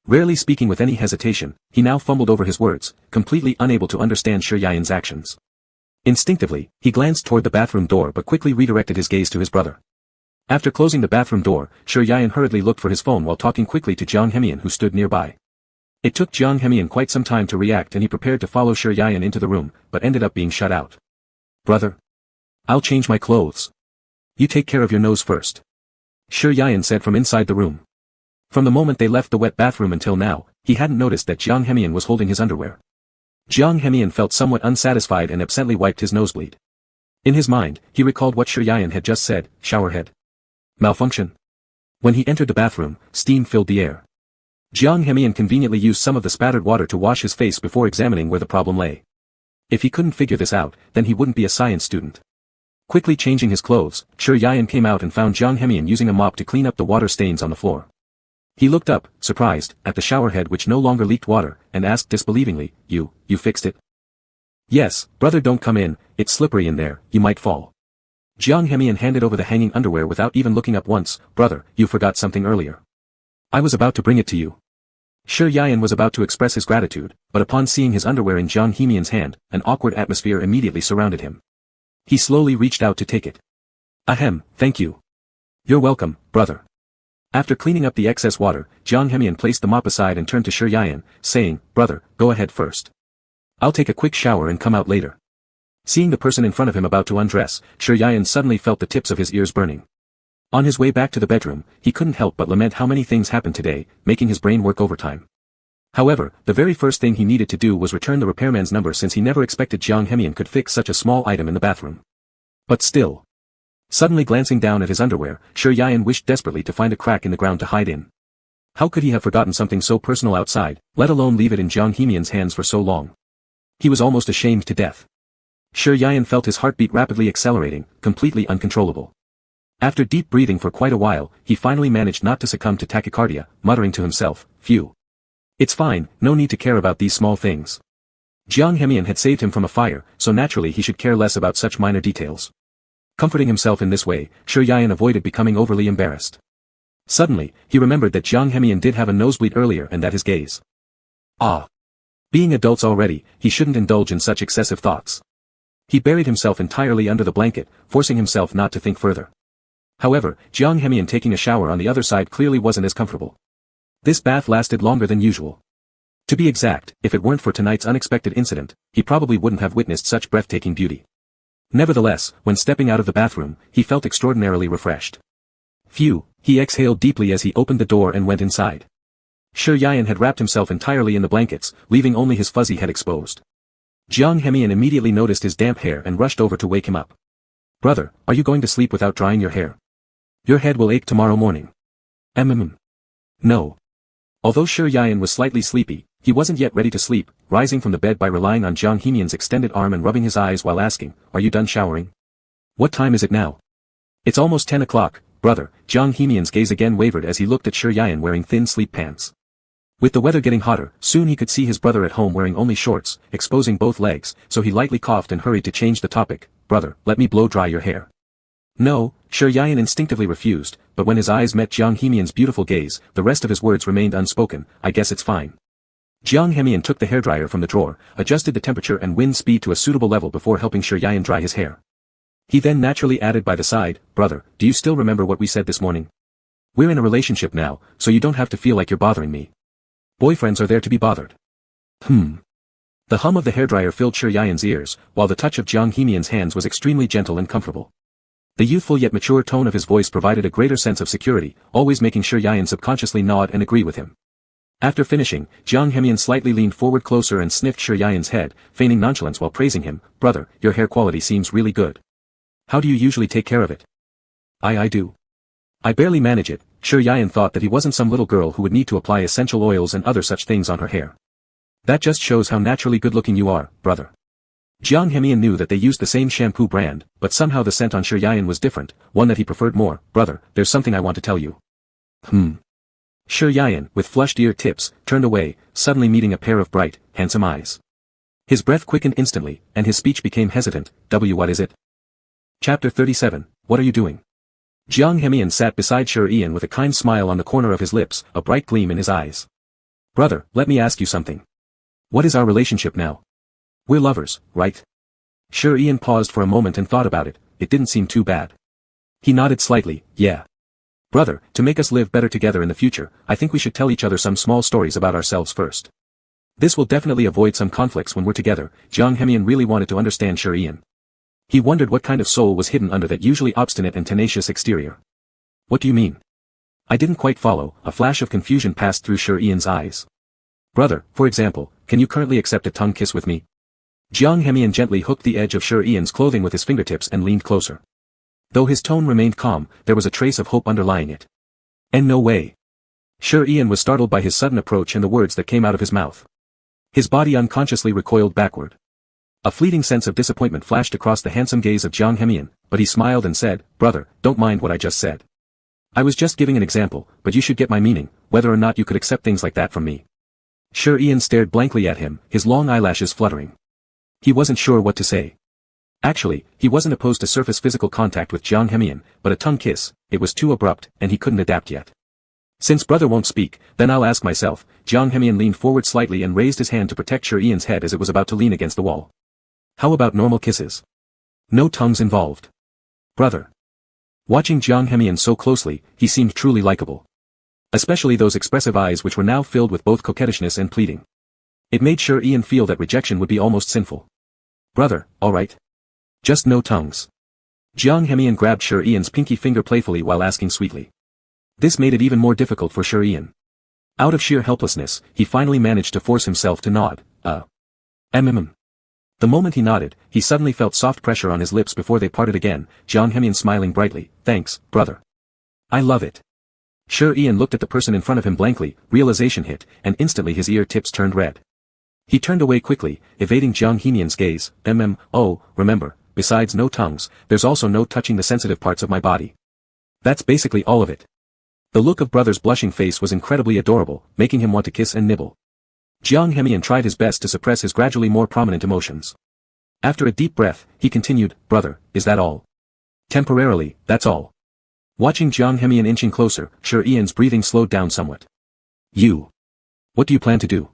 Rarely speaking with any hesitation, he now fumbled over his words, completely unable to understand Shi Yan'an's actions. Instinctively, he glanced toward the bathroom door but quickly redirected his gaze to his brother. After closing the bathroom door, Shi Yan'an hurriedly looked for his phone while talking quickly to Jiang Hemian who stood nearby. It took Jiang Hemian quite some time to react and he prepared to follow Shi Yan'an into the room, but ended up being shut out. Brother. I'll change my clothes. You take care of your nose first. Shi Yan'an said from inside the room. From the moment they left the wet bathroom until now, he hadn't noticed that Jiang Hemian was holding his underwear. Jiang Hemian felt somewhat unsatisfied and absently wiped his nosebleed. In his mind, he recalled what Shi Yan'an had just said, showerhead. Malfunction. When he entered the bathroom, steam filled the air. Jiang Hemian conveniently used some of the spattered water to wash his face before examining where the problem lay. If he couldn't figure this out, then he wouldn't be a science student. Quickly changing his clothes, Shi Yan'an came out and found Jiang Hemian using a mop to clean up the water stains on the floor. He looked up, surprised, at the showerhead which no longer leaked water, and asked disbelievingly, You fixed it? Yes, brother, don't come in, it's slippery in there, you might fall. Jiang Hemian handed over the hanging underwear without even looking up once. Brother, you forgot something earlier. I was about to bring it to you. Shi Yan'an was about to express his gratitude, but upon seeing his underwear in Jiang Hemian's hand, an awkward atmosphere immediately surrounded him. He slowly reached out to take it. Ahem, thank you. You're welcome, brother. After cleaning up the excess water, Jiang Hemian placed the mop aside and turned to Shi Yan'an, saying, Brother, go ahead first. I'll take a quick shower and come out later. Seeing the person in front of him about to undress, Shi Yan'an suddenly felt the tips of his ears burning. On his way back to the bedroom, he couldn't help but lament how many things happened today, making his brain work overtime. However, the very first thing he needed to do was return the repairman's number since he never expected Jiang Hemian could fix such a small item in the bathroom. But still. Suddenly glancing down at his underwear, Shi Yan'an wished desperately to find a crack in the ground to hide in. How could he have forgotten something so personal outside, let alone leave it in Jiang Hemian's hands for so long? He was almost ashamed to death. Shi Yan'an felt his heartbeat rapidly accelerating, completely uncontrollable. After deep breathing for quite a while, he finally managed not to succumb to tachycardia, muttering to himself, Phew. It's fine, no need to care about these small things. Jiang Hemian had saved him from a fire, so naturally he should care less about such minor details. Comforting himself in this way, Shi Yan'an avoided becoming overly embarrassed. Suddenly, he remembered that Jiang Hemian did have a nosebleed earlier and that his gaze. Being adults already, he shouldn't indulge in such excessive thoughts. He buried himself entirely under the blanket, forcing himself not to think further. However, Jiang Hemian taking a shower on the other side clearly wasn't as comfortable. This bath lasted longer than usual. To be exact, if it weren't for tonight's unexpected incident, he probably wouldn't have witnessed such breathtaking beauty. Nevertheless, when stepping out of the bathroom, he felt extraordinarily refreshed. Phew, he exhaled deeply as he opened the door and went inside. Shi Yan'an had wrapped himself entirely in the blankets, leaving only his fuzzy head exposed. Jiang Hemian immediately noticed his damp hair and rushed over to wake him up. Brother, are you going to sleep without drying your hair? Your head will ache tomorrow morning. No. Although Shi Yan'an was slightly sleepy, he wasn't yet ready to sleep, rising from the bed by relying on Jiang Hemian's extended arm and rubbing his eyes while asking, Are you done showering? What time is it now? It's almost 10 o'clock, brother. Jiang Hemian's gaze again wavered as he looked at Shi Yan'an wearing thin sleep pants. With the weather getting hotter, soon he could see his brother at home wearing only shorts, exposing both legs, so he lightly coughed and hurried to change the topic. Brother, let me blow dry your hair. No, Shi Yan'an instinctively refused, but when his eyes met Jiang Hemian's beautiful gaze, the rest of his words remained unspoken. I guess it's fine. Jiang Hemian took the hairdryer from the drawer, adjusted the temperature and wind speed to a suitable level before helping Shi Yan'an dry his hair. He then naturally added by the side, Brother, do you still remember what we said this morning? We're in a relationship now, so you don't have to feel like you're bothering me. Boyfriends are there to be bothered. The hum of the hairdryer filled Shi Yan'an's ears, while the touch of Jiang Hemian's hands was extremely gentle and comfortable. The youthful yet mature tone of his voice provided a greater sense of security, always making Shi Yan'an subconsciously nod and agree with him. After finishing, Jiang Hemian slightly leaned forward closer and sniffed Shi Yian's head, feigning nonchalance while praising him. Brother, your hair quality seems really good. How do you usually take care of it? I do. I barely manage it. Shi Yian thought that he wasn't some little girl who would need to apply essential oils and other such things on her hair. That just shows how naturally good-looking you are, brother. Jiang Hemian knew that they used the same shampoo brand, but somehow the scent on Shi Yian was different, one that he preferred more. Brother, there's something I want to tell you. Shi Yian, with flushed ear tips, turned away, suddenly meeting a pair of bright, handsome eyes. His breath quickened instantly, and his speech became hesitant. What is it? Chapter 37, What are you doing? Jiang Hemian sat beside Shi Yian with a kind smile on the corner of his lips, a bright gleam in his eyes. Brother, let me ask you something. What is our relationship now? We're lovers, right? Shi Yian paused for a moment and thought about it. It didn't seem too bad. He nodded slightly. Yeah. Brother, to make us live better together in the future, I think we should tell each other some small stories about ourselves first. This will definitely avoid some conflicts when we're together. Jiang Hemian really wanted to understand Shi Yian. He wondered what kind of soul was hidden under that usually obstinate and tenacious exterior. What do you mean? I didn't quite follow. A flash of confusion passed through Shi Yian's eyes. Brother, for example, can you currently accept a tongue kiss with me? Jiang Hemian gently hooked the edge of Shi Yian's clothing with his fingertips and leaned closer. Though his tone remained calm, there was a trace of hope underlying it. And no way. Shi Yian was startled by his sudden approach and the words that came out of his mouth. His body unconsciously recoiled backward. A fleeting sense of disappointment flashed across the handsome gaze of Jiang Hemian, but he smiled and said, Brother, don't mind what I just said. I was just giving an example, but you should get my meaning, whether or not you could accept things like that from me. Shi Yian stared blankly at him, his long eyelashes fluttering. He wasn't sure what to say. Actually, he wasn't opposed to surface physical contact with Jiang Hemian, but a tongue kiss, it was too abrupt, and he couldn't adapt yet. Since brother won't speak, then I'll ask myself. Jiang Hemian leaned forward slightly and raised his hand to protect Shi Yian's head as it was about to lean against the wall. How about normal kisses? No tongues involved. Brother. Watching Jiang Hemian so closely, he seemed truly likable. Especially those expressive eyes which were now filled with both coquettishness and pleading. It made Shi Yian feel that rejection would be almost sinful. Brother, all right. Just no tongues. Jiang Hemian grabbed Shi Yian's pinky finger playfully while asking sweetly. This made it even more difficult for Shi Yian. Out of sheer helplessness, he finally managed to force himself to nod. The moment he nodded, he suddenly felt soft pressure on his lips before they parted again, Jiang Hemian smiling brightly. Thanks, brother. I love it. Shi Yian looked at the person in front of him blankly, realization hit, and instantly his ear tips turned red. He turned away quickly, evading Jiang Hemian's gaze. Oh, remember, besides no tongues, there's also no touching the sensitive parts of my body. That's basically all of it. The look of brother's blushing face was incredibly adorable, making him want to kiss and nibble. Jiang Hemian tried his best to suppress his gradually more prominent emotions. After a deep breath, he continued, Brother, is that all? Temporarily, that's all. Watching Jiang Hemian inching closer, Shi Yian's breathing slowed down somewhat. What do you plan to do?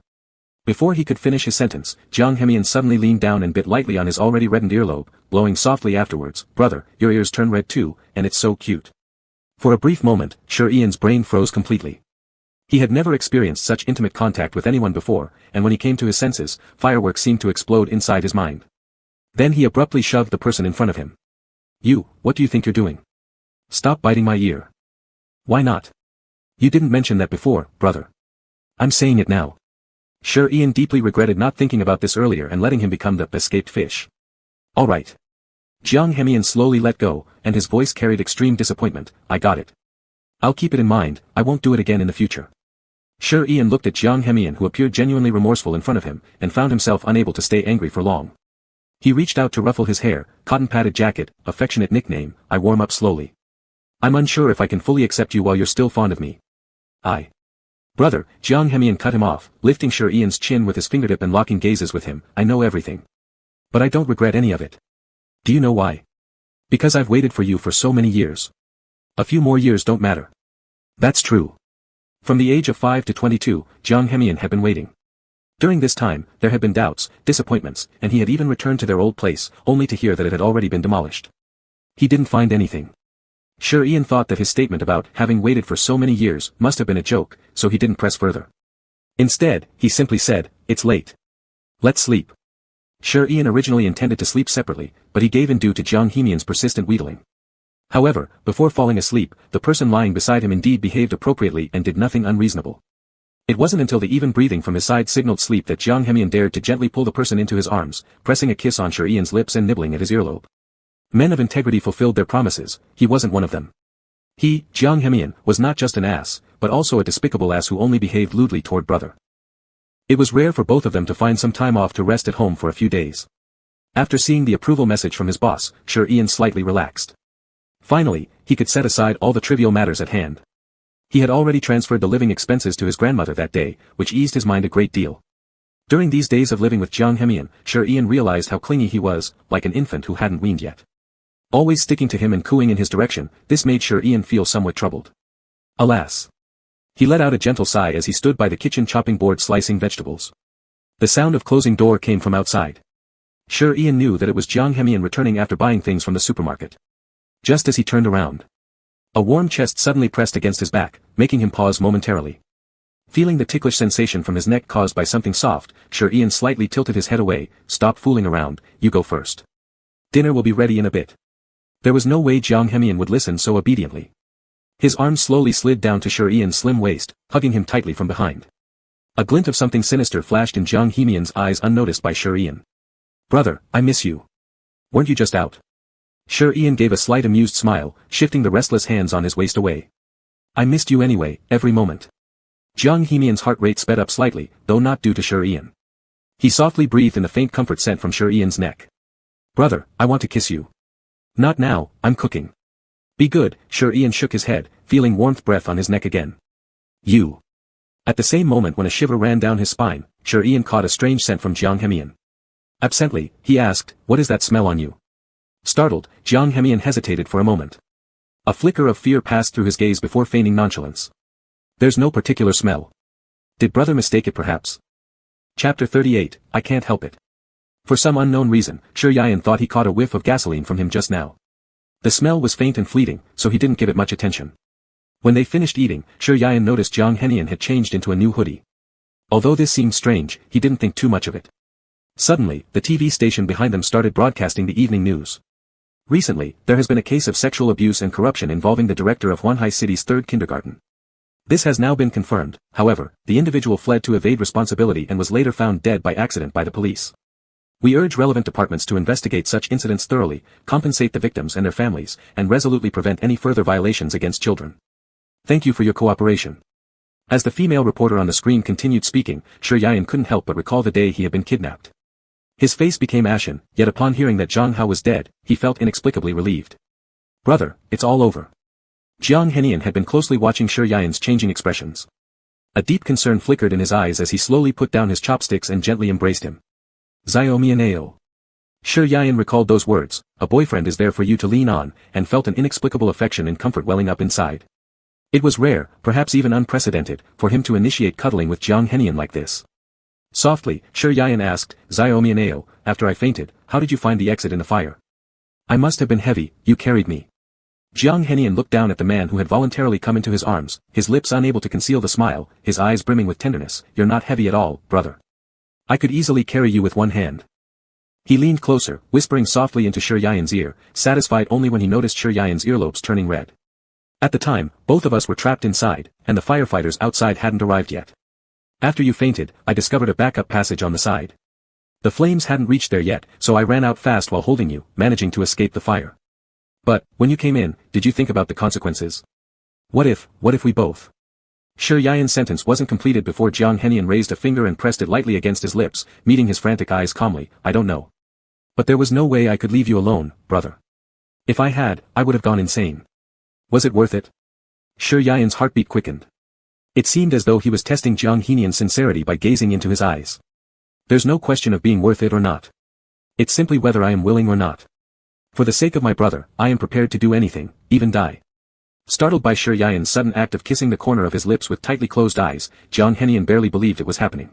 Before he could finish his sentence, Jiang Hemian suddenly leaned down and bit lightly on his already reddened earlobe, blowing softly afterwards. Brother, your ears turn red too, and it's so cute. For a brief moment, Shi Yian's brain froze completely. He had never experienced such intimate contact with anyone before, and when he came to his senses, fireworks seemed to explode inside his mind. Then he abruptly shoved the person in front of him. What do you think you're doing? Stop biting my ear. Why not? You didn't mention that before, brother. I'm saying it now. Shi Yian deeply regretted not thinking about this earlier and letting him become the escaped fish. All right. Jiang Hemian slowly let go, and his voice carried extreme disappointment. I got it. I'll keep it in mind, I won't do it again in the future. Shi Yian looked at Jiang Hemian, who appeared genuinely remorseful in front of him, and found himself unable to stay angry for long. He reached out to ruffle his hair. Cotton-padded jacket, affectionate nickname, I warm up slowly. I'm unsure if I can fully accept you while you're still fond of me. Brother, Jiang Hemian cut him off, lifting Shi Yian's chin with his fingertip and locking gazes with him. I know everything. But I don't regret any of it. Do you know why? Because I've waited for you for so many years. A few more years don't matter. That's true. From the age of 5 to 22, Jiang Hemian had been waiting. During this time, there had been doubts, disappointments, and he had even returned to their old place, only to hear that it had already been demolished. He didn't find anything. Shi Yian thought that his statement about having waited for so many years must have been a joke, so he didn't press further. Instead, he simply said, it's late. Let's sleep. Shi Yian originally intended to sleep separately, but he gave in due to Jiang Hemian's persistent wheedling. However, before falling asleep, the person lying beside him indeed behaved appropriately and did nothing unreasonable. It wasn't until the even breathing from his side signaled sleep that Jiang Hemian dared to gently pull the person into his arms, pressing a kiss on Shi Yan's lips and nibbling at his earlobe. Men of integrity fulfilled their promises, he wasn't one of them. He, Jiang Hemian, was not just an ass, but also a despicable ass who only behaved lewdly toward brother. It was rare for both of them to find some time off to rest at home for a few days. After seeing the approval message from his boss, Shi Yan slightly relaxed. Finally, he could set aside all the trivial matters at hand. He had already transferred the living expenses to his grandmother that day, which eased his mind a great deal. During these days of living with Jiang Hemian, Shi Yan realized how clingy he was, like an infant who hadn't weaned yet. Always sticking to him and cooing in his direction, this made Shi Yan feel somewhat troubled. Alas! He let out a gentle sigh as he stood by the kitchen chopping board slicing vegetables. The sound of closing door came from outside. Shi Yan knew that it was Jiang Hemian returning after buying things from the supermarket. Just as he turned around, a warm chest suddenly pressed against his back, making him pause momentarily. Feeling the ticklish sensation from his neck caused by something soft, Shi Yan slightly tilted his head away. Stop fooling around, you go first. Dinner will be ready in a bit. There was no way Jiang Hemian would listen so obediently. His arms slowly slid down to Shi Yan's slim waist, hugging him tightly from behind. A glint of something sinister flashed in Jiang Hemian's eyes unnoticed by Shi Yan. Brother, I miss you. Weren't you just out? Shi Yan gave a slight amused smile, shifting the restless hands on his waist away. I missed you anyway, every moment. Jiang Hemian's heart rate sped up slightly, though not due to Shi Yan. He softly breathed in the faint comfort scent from Shi Yan's neck. Brother, I want to kiss you. Not now, I'm cooking. Be good, Shi Yan shook his head, feeling warmth breath on his neck again. You. At the same moment when a shiver ran down his spine, Shi Yan caught a strange scent from Jiang Hemian. Absently, he asked, what is that smell on you? Startled, Jiang Hemian hesitated for a moment. A flicker of fear passed through his gaze before feigning nonchalance. There's no particular smell. Did brother mistake it perhaps? Chapter 38, I can't help it. For some unknown reason, Shi Yan thought he caught a whiff of gasoline from him just now. The smell was faint and fleeting, so he didn't give it much attention. When they finished eating, Shi Yan noticed Jiang Hemian had changed into a new hoodie. Although this seemed strange, he didn't think too much of it. Suddenly, the TV station behind them started broadcasting the evening news. Recently, there has been a case of sexual abuse and corruption involving the director of Huanhai City's third kindergarten. This has now been confirmed. However, the individual fled to evade responsibility and was later found dead by accident by the police. We urge relevant departments to investigate such incidents thoroughly, compensate the victims and their families, and resolutely prevent any further violations against children. Thank you for your cooperation. As the female reporter on the screen continued speaking, Shi Yan couldn't help but recall the day he had been kidnapped. His face became ashen, yet upon hearing that Zhang Hao was dead, he felt inexplicably relieved. Brother, it's all over. Jiang Hemian had been closely watching Shi Yan's changing expressions. A deep concern flickered in his eyes as he slowly put down his chopsticks and gently embraced him. Xiaomianeo. Shi Yan recalled those words, a boyfriend is there for you to lean on, and felt an inexplicable affection and comfort welling up inside. It was rare, perhaps even unprecedented, for him to initiate cuddling with Jiang Hemian like this. Softly, Shi Yan asked, Xiaomianeo, after I fainted, how did you find the exit in the fire? I must have been heavy, you carried me. Jiang Hemian looked down at the man who had voluntarily come into his arms, his lips unable to conceal the smile, his eyes brimming with tenderness. You're not heavy at all, brother. I could easily carry you with one hand. He leaned closer, whispering softly into Shi Yan's ear, satisfied only when he noticed Shi Yan's earlobes turning red. At the time, both of us were trapped inside, and the firefighters outside hadn't arrived yet. After you fainted, I discovered a backup passage on the side. The flames hadn't reached there yet, so I ran out fast while holding you, managing to escape the fire. But, when you came in, did you think about the consequences? What if we both? Shi Yan's sentence wasn't completed before Jiang Hemian raised a finger and pressed it lightly against his lips, meeting his frantic eyes calmly. I don't know. But there was no way I could leave you alone, brother. If I had, I would have gone insane. Was it worth it? Shi Yan's heartbeat quickened. It seemed as though he was testing Jiang Hemian's sincerity by gazing into his eyes. There's no question of being worth it or not. It's simply whether I am willing or not. For the sake of my brother, I am prepared to do anything, even die. Startled by Shi Yan's sudden act of kissing the corner of his lips with tightly closed eyes, Jiang Hemian barely believed it was happening.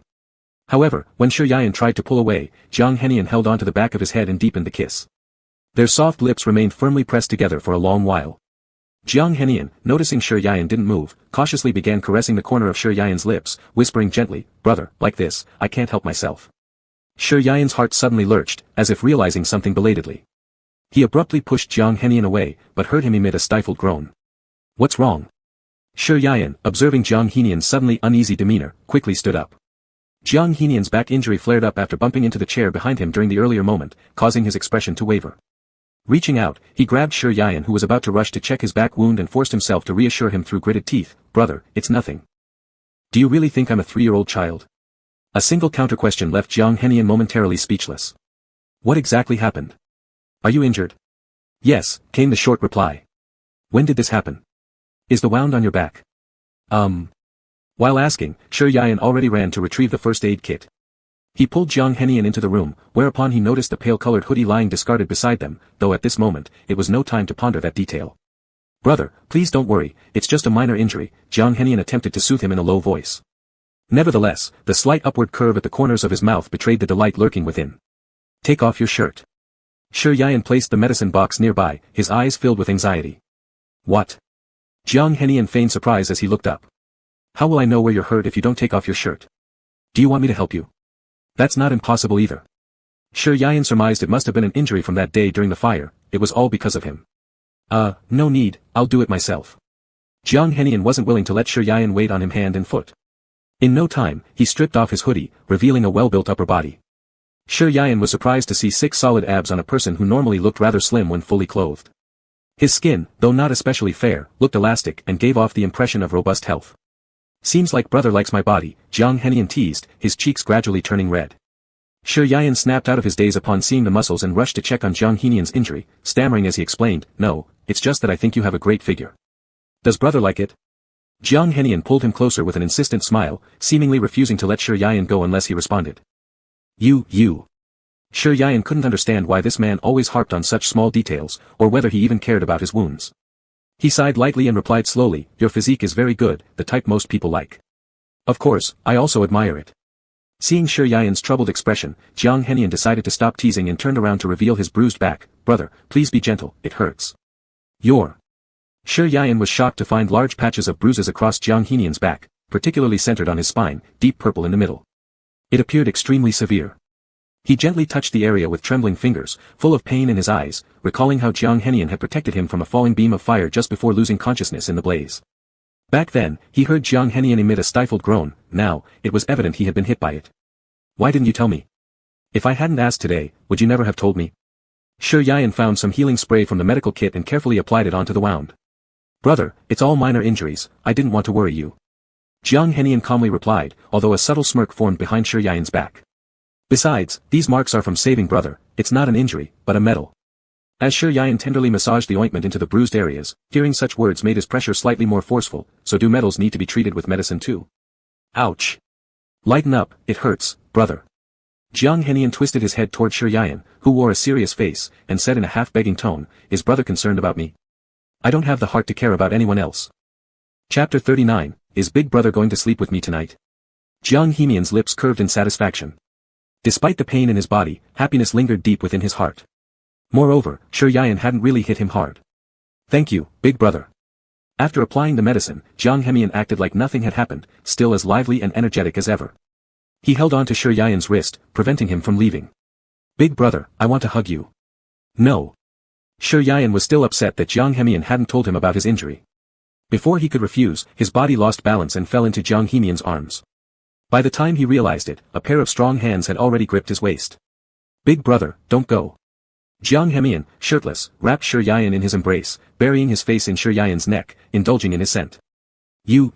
However, when Shi Yan tried to pull away, Jiang Hemian held onto the back of his head and deepened the kiss. Their soft lips remained firmly pressed together for a long while. Jiang Hemian, noticing Shi Yan didn't move, cautiously began caressing the corner of Shi Yan's lips, whispering gently, brother, like this, I can't help myself. Shi Yan's heart suddenly lurched, as if realizing something belatedly. He abruptly pushed Jiang Hemian away, but heard him emit a stifled groan. What's wrong? Shi Yayan, observing Jiang Henian's suddenly uneasy demeanor, quickly stood up. Jiang Henian's back injury flared up after bumping into the chair behind him during the earlier moment, causing his expression to waver. Reaching out, he grabbed Shi Yayan, who was about to rush to check his back wound, and forced himself to reassure him through gritted teeth, "Brother, it's nothing. Do you really think I'm a 3-year-old child?" A single counter-question left Jiang Henian momentarily speechless. "What exactly happened? Are you injured?" "Yes," came the short reply. "When did this happen? Is the wound on your back?" While asking, Shi Yayan already ran to retrieve the first aid kit. He pulled Jiang Henian into the room, whereupon he noticed the pale-colored hoodie lying discarded beside them, though at this moment, it was no time to ponder that detail. "Brother, please don't worry, it's just a minor injury," Jiang Henian attempted to soothe him in a low voice. Nevertheless, the slight upward curve at the corners of his mouth betrayed the delight lurking within. "Take off your shirt." Shi Yayan placed the medicine box nearby, his eyes filled with anxiety. "What?" Jiang Henian feigned surprise as he looked up. "How will I know where you're hurt if you don't take off your shirt? Do you want me to help you?" "That's not impossible either." Shi Yayan surmised it must have been an injury from that day during the fire, it was all because of him. No need, I'll do it myself." Jiang Henian wasn't willing to let Shi Yayan wait on him hand and foot. In no time, he stripped off his hoodie, revealing a well-built upper body. Shi Yayan was surprised to see 6 solid abs on a person who normally looked rather slim when fully clothed. His skin, though not especially fair, looked elastic and gave off the impression of robust health. "Seems like brother likes my body," Jiang Henian teased, his cheeks gradually turning red. Shi Yayan snapped out of his daze upon seeing the muscles and rushed to check on Jiang Henian's injury, stammering as he explained, "No, it's just that I think you have a great figure." "Does brother like it?" Jiang Henian pulled him closer with an insistent smile, seemingly refusing to let Shi Yayan go unless he responded. You. Shi Yayan couldn't understand why this man always harped on such small details, or whether he even cared about his wounds. He sighed lightly and replied slowly, "Your physique is very good, the type most people like. Of course, I also admire it." Seeing Shi Yayan's troubled expression, Jiang Henian decided to stop teasing and turned around to reveal his bruised back. "Brother, please be gentle, it hurts." "You're..." Shi Yayan was shocked to find large patches of bruises across Jiang Henian's back, particularly centered on his spine, deep purple in the middle. It appeared extremely severe. He gently touched the area with trembling fingers, full of pain in his eyes, recalling how Jiang Henian had protected him from a falling beam of fire just before losing consciousness in the blaze. Back then, he heard Jiang Henian emit a stifled groan. Now, it was evident he had been hit by it. "Why didn't you tell me? If I hadn't asked today, would you never have told me?" Shi Yayan found some healing spray from the medical kit and carefully applied it onto the wound. "Brother, it's all minor injuries, I didn't want to worry you." Jiang Henian calmly replied, although a subtle smirk formed behind Shi Yayan's back. "Besides, these marks are from saving brother, it's not an injury, but a medal." As Shi Yayan tenderly massaged the ointment into the bruised areas, hearing such words made his pressure slightly more forceful. "So do medals need to be treated with medicine too?" "Ouch. Lighten up, it hurts, brother." Jiang Henian twisted his head toward Shi Yayan, who wore a serious face, and said in a half-begging tone, "Is brother concerned about me? I don't have the heart to care about anyone else." Chapter 39, Is Big Brother going to sleep with me tonight? Jiang Henian's lips curved in satisfaction. Despite the pain in his body, happiness lingered deep within his heart. Moreover, Shi Yayan hadn't really hit him hard. "Thank you, big brother." After applying the medicine, Jiang Henian acted like nothing had happened, still as lively and energetic as ever. He held on to Shi Yayan's wrist, preventing him from leaving. "Big brother, I want to hug you." "No." Shi Yayan was still upset that Jiang Henian hadn't told him about his injury. Before he could refuse, his body lost balance and fell into Jiang Henian's arms. By the time he realized it, a pair of strong hands had already gripped his waist. "Big brother, don't go." Jiang Henian, shirtless, wrapped Shi Yayan in his embrace, burying his face in Shi Yayan's neck, indulging in his scent. You.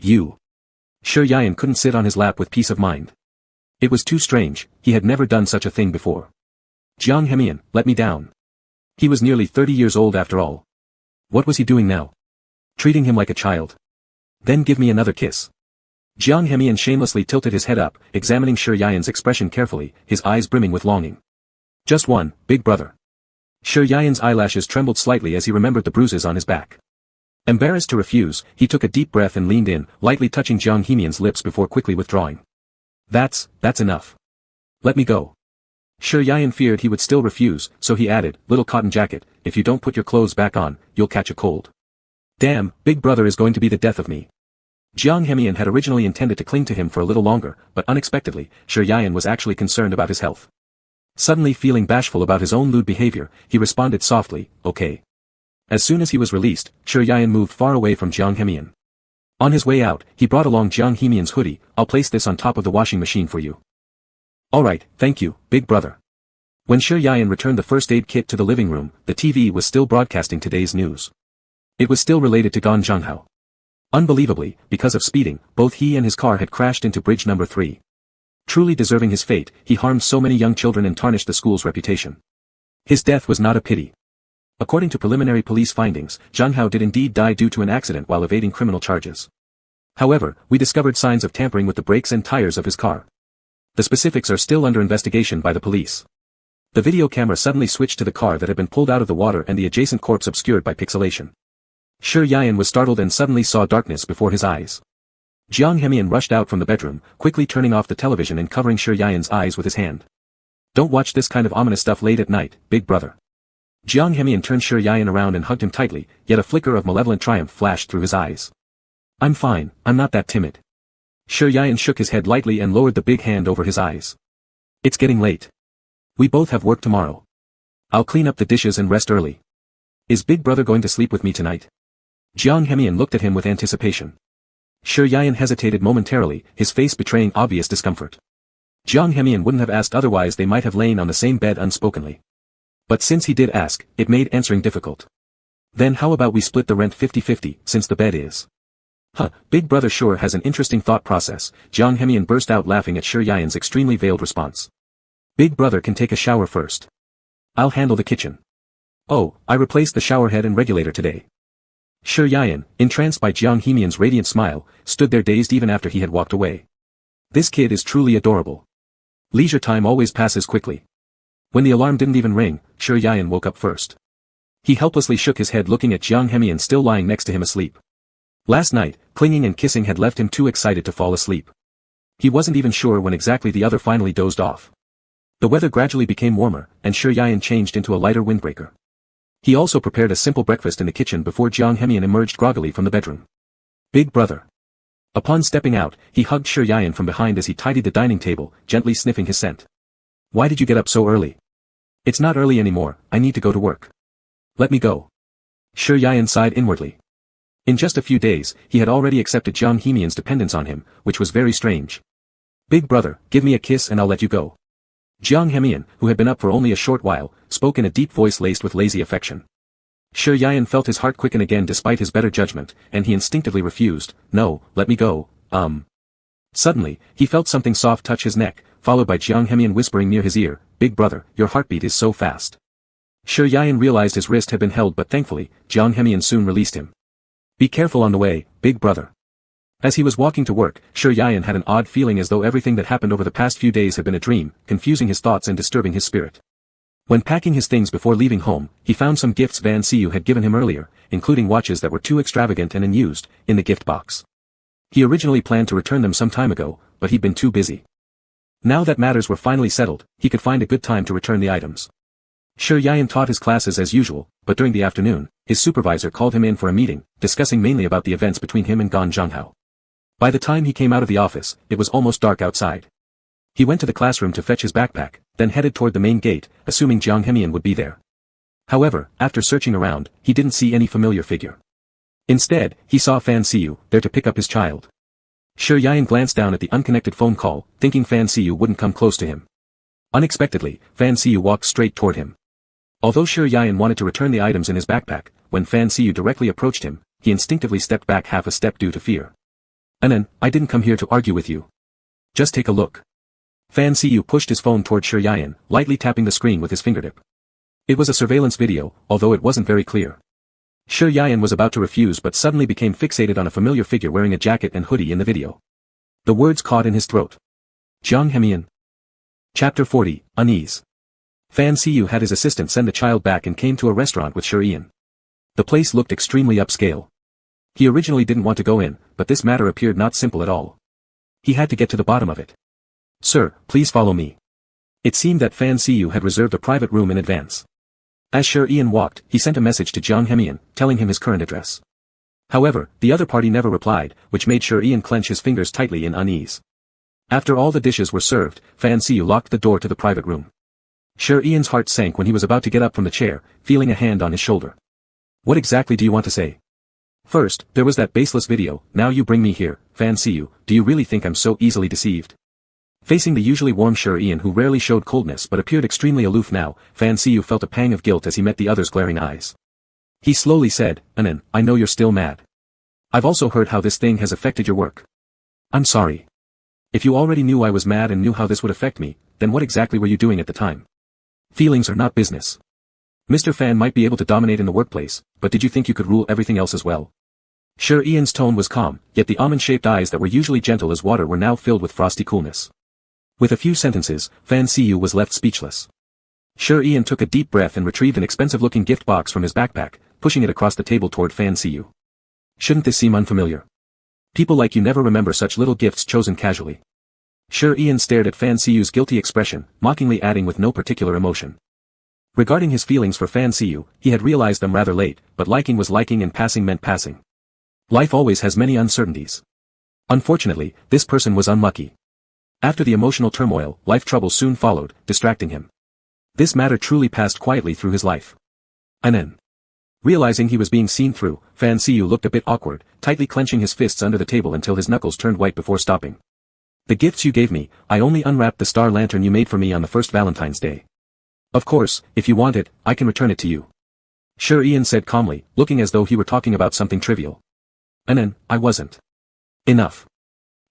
Shi Yayan couldn't sit on his lap with peace of mind. It was too strange, he had never done such a thing before. "Jiang Henian, let me down." He was nearly 30 years old after all. What was he doing now? Treating him like a child? "Then give me another kiss." Jiang Henian shamelessly tilted his head up, examining Shi Yayan's expression carefully, his eyes brimming with longing. "Just one, big brother." Shi Yayan's eyelashes trembled slightly as he remembered the bruises on his back. Embarrassed to refuse, he took a deep breath and leaned in, lightly touching Jiang Henian's lips before quickly withdrawing. That's enough. Let me go." Shi Yayan feared he would still refuse, so he added, "Little cotton jacket, if you don't put your clothes back on, you'll catch a cold." "Damn, big brother is going to be the death of me." Jiang Henian had originally intended to cling to him for a little longer, but unexpectedly, Shi Yayan was actually concerned about his health. Suddenly feeling bashful about his own lewd behavior, he responded softly, "Okay." As soon as he was released, Shi Yayan moved far away from Jiang Henian. On his way out, he brought along Jiang Hemian's hoodie. I'll place this on top of the washing machine for you. Alright, thank you, big brother. When Shi Yian returned the first aid kit to the living room, the TV was still broadcasting today's news. It was still related to Gan Zhonghao. Unbelievably, because of speeding, both he and his car had crashed into bridge number 3. Truly deserving his fate, he harmed so many young children and tarnished the school's reputation. His death was not a pity. According to preliminary police findings, Zhonghao did indeed die due to an accident while evading criminal charges. However, we discovered signs of tampering with the brakes and tires of his car. The specifics are still under investigation by the police. The video camera suddenly switched to the car that had been pulled out of the water and the adjacent corpse obscured by pixelation. Shi Yian was startled and suddenly saw darkness before his eyes. Jiang Hemian rushed out from the bedroom, quickly turning off the television and covering Shi Yian's eyes with his hand. Don't watch this kind of ominous stuff late at night, big brother. Jiang Hemian turned Shi Yian around and hugged him tightly, yet a flicker of malevolent triumph flashed through his eyes. I'm fine, I'm not that timid. Shi Yian shook his head lightly and lowered the big hand over his eyes. It's getting late. We both have work tomorrow. I'll clean up the dishes and rest early. Is big brother going to sleep with me tonight? Jiang Hemian looked at him with anticipation. Shi Yian hesitated momentarily, his face betraying obvious discomfort. Jiang Hemian wouldn't have asked otherwise, they might have lain on the same bed unspokenly. But since he did ask, it made answering difficult. Then how about we split the rent 50-50, since the bed is? Big brother sure has an interesting thought process. Jiang Hemian burst out laughing at Shi Yian's extremely veiled response. Big brother can take a shower first. I'll handle the kitchen. Oh, I replaced the shower head and regulator today. Shi Yian, entranced by Jiang Hemian's radiant smile, stood there dazed even after he had walked away. This kid is truly adorable. Leisure time always passes quickly. When the alarm didn't even ring, Shi Yian woke up first. He helplessly shook his head looking at Jiang Hemian still lying next to him asleep. Last night, clinging and kissing had left him too excited to fall asleep. He wasn't even sure when exactly the other finally dozed off. The weather gradually became warmer, and Shi Yian changed into a lighter windbreaker. He also prepared a simple breakfast in the kitchen before Jiang Hemian emerged groggily from the bedroom. Big brother. Upon stepping out, he hugged Shi Yian from behind as he tidied the dining table, gently sniffing his scent. Why did you get up so early? It's not early anymore, I need to go to work. Let me go. Shi Yian sighed inwardly. In just a few days, he had already accepted Jiang Hemian's dependence on him, which was very strange. Big brother, give me a kiss and I'll let you go. Jiang Hemian, who had been up for only a short while, spoke in a deep voice laced with lazy affection. Shi Yian felt his heart quicken again despite his better judgment, and he instinctively refused. No, let me go, Suddenly, he felt something soft touch his neck, followed by Jiang Hemian whispering near his ear, Big brother, your heartbeat is so fast. Shi Yian realized his wrist had been held, but thankfully, Jiang Hemian soon released him. Be careful on the way, big brother. As he was walking to work, Shi Yian had an odd feeling as though everything that happened over the past few days had been a dream, confusing his thoughts and disturbing his spirit. When packing his things before leaving home, he found some gifts Van Siu had given him earlier, including watches that were too extravagant and unused, in the gift box. He originally planned to return them some time ago, but he'd been too busy. Now that matters were finally settled, he could find a good time to return the items. Shi Yian taught his classes as usual, but during the afternoon, his supervisor called him in for a meeting, discussing mainly about the events between him and Gan Zhonghao. By the time he came out of the office, it was almost dark outside. He went to the classroom to fetch his backpack, then headed toward the main gate, assuming Jiang Hemian would be there. However, after searching around, he didn't see any familiar figure. Instead, he saw Fan Siu, there to pick up his child. Shi Yian glanced down at the unconnected phone call, thinking Fan Siu wouldn't come close to him. Unexpectedly, Fan Siu walked straight toward him. Although Shi Yian wanted to return the items in his backpack, when Fan Siu directly approached him, he instinctively stepped back half a step due to fear. Anan, I didn't come here to argue with you. Just take a look. Fan Siu pushed his phone toward Shi Yian, lightly tapping the screen with his fingertip. It was a surveillance video, although it wasn't very clear. Shi Yian was about to refuse but suddenly became fixated on a familiar figure wearing a jacket and hoodie in the video. The words caught in his throat. Jiang Hemian. Chapter 40, Unease. Fan Siu had his assistant send the child back and came to a restaurant with Shi Yian. The place looked extremely upscale. He originally didn't want to go in, but this matter appeared not simple at all. He had to get to the bottom of it. Sir, please follow me. It seemed that Fan Siu had reserved a private room in advance. As Shi Yian walked, he sent a message to Jiang Hemian, telling him his current address. However, the other party never replied, which made Shi Yian clench his fingers tightly in unease. After all the dishes were served, Fan Siu locked the door to the private room. Shi Yian's heart sank when he was about to get up from the chair, feeling a hand on his shoulder. What exactly do you want to say? First, there was that baseless video, "Now you bring me here, Fan Siu, do you really think I'm so easily deceived?" Facing the usually warm Sure Ian who rarely showed coldness but appeared extremely aloof now, Fan Siu felt a pang of guilt as he met the other's glaring eyes. He slowly said, "Anan, I know you're still mad. I've also heard how this thing has affected your work. I'm sorry. If you already knew I was mad and knew how this would affect me, then what exactly were you doing at the time? Feelings are not business. Mr. Fan might be able to dominate in the workplace, but did you think you could rule everything else as well?" Sure Ian's tone was calm, yet the almond-shaped eyes that were usually gentle as water were now filled with frosty coolness. With a few sentences, Fan Siu was left speechless. Sure Ian took a deep breath and retrieved an expensive-looking gift box from his backpack, pushing it across the table toward Fan Siu. "Shouldn't this seem unfamiliar? People like you never remember such little gifts chosen casually." Sure Ian stared at Fan Siu's guilty expression, mockingly adding with no particular emotion. Regarding his feelings for Fan Siu, he had realized them rather late, but liking was liking and passing meant passing. Life always has many uncertainties. Unfortunately, this person was unlucky. After the emotional turmoil, life troubles soon followed, distracting him. This matter truly passed quietly through his life. And then, realizing he was being seen through, Fan Siu looked a bit awkward, tightly clenching his fists under the table until his knuckles turned white before stopping. "The gifts you gave me, I only unwrapped the star lantern you made for me on the first Valentine's Day. Of course, if you want it, I can return it to you." Sure Ian said calmly, looking as though he were talking about something trivial. "And then, I wasn't." "Enough."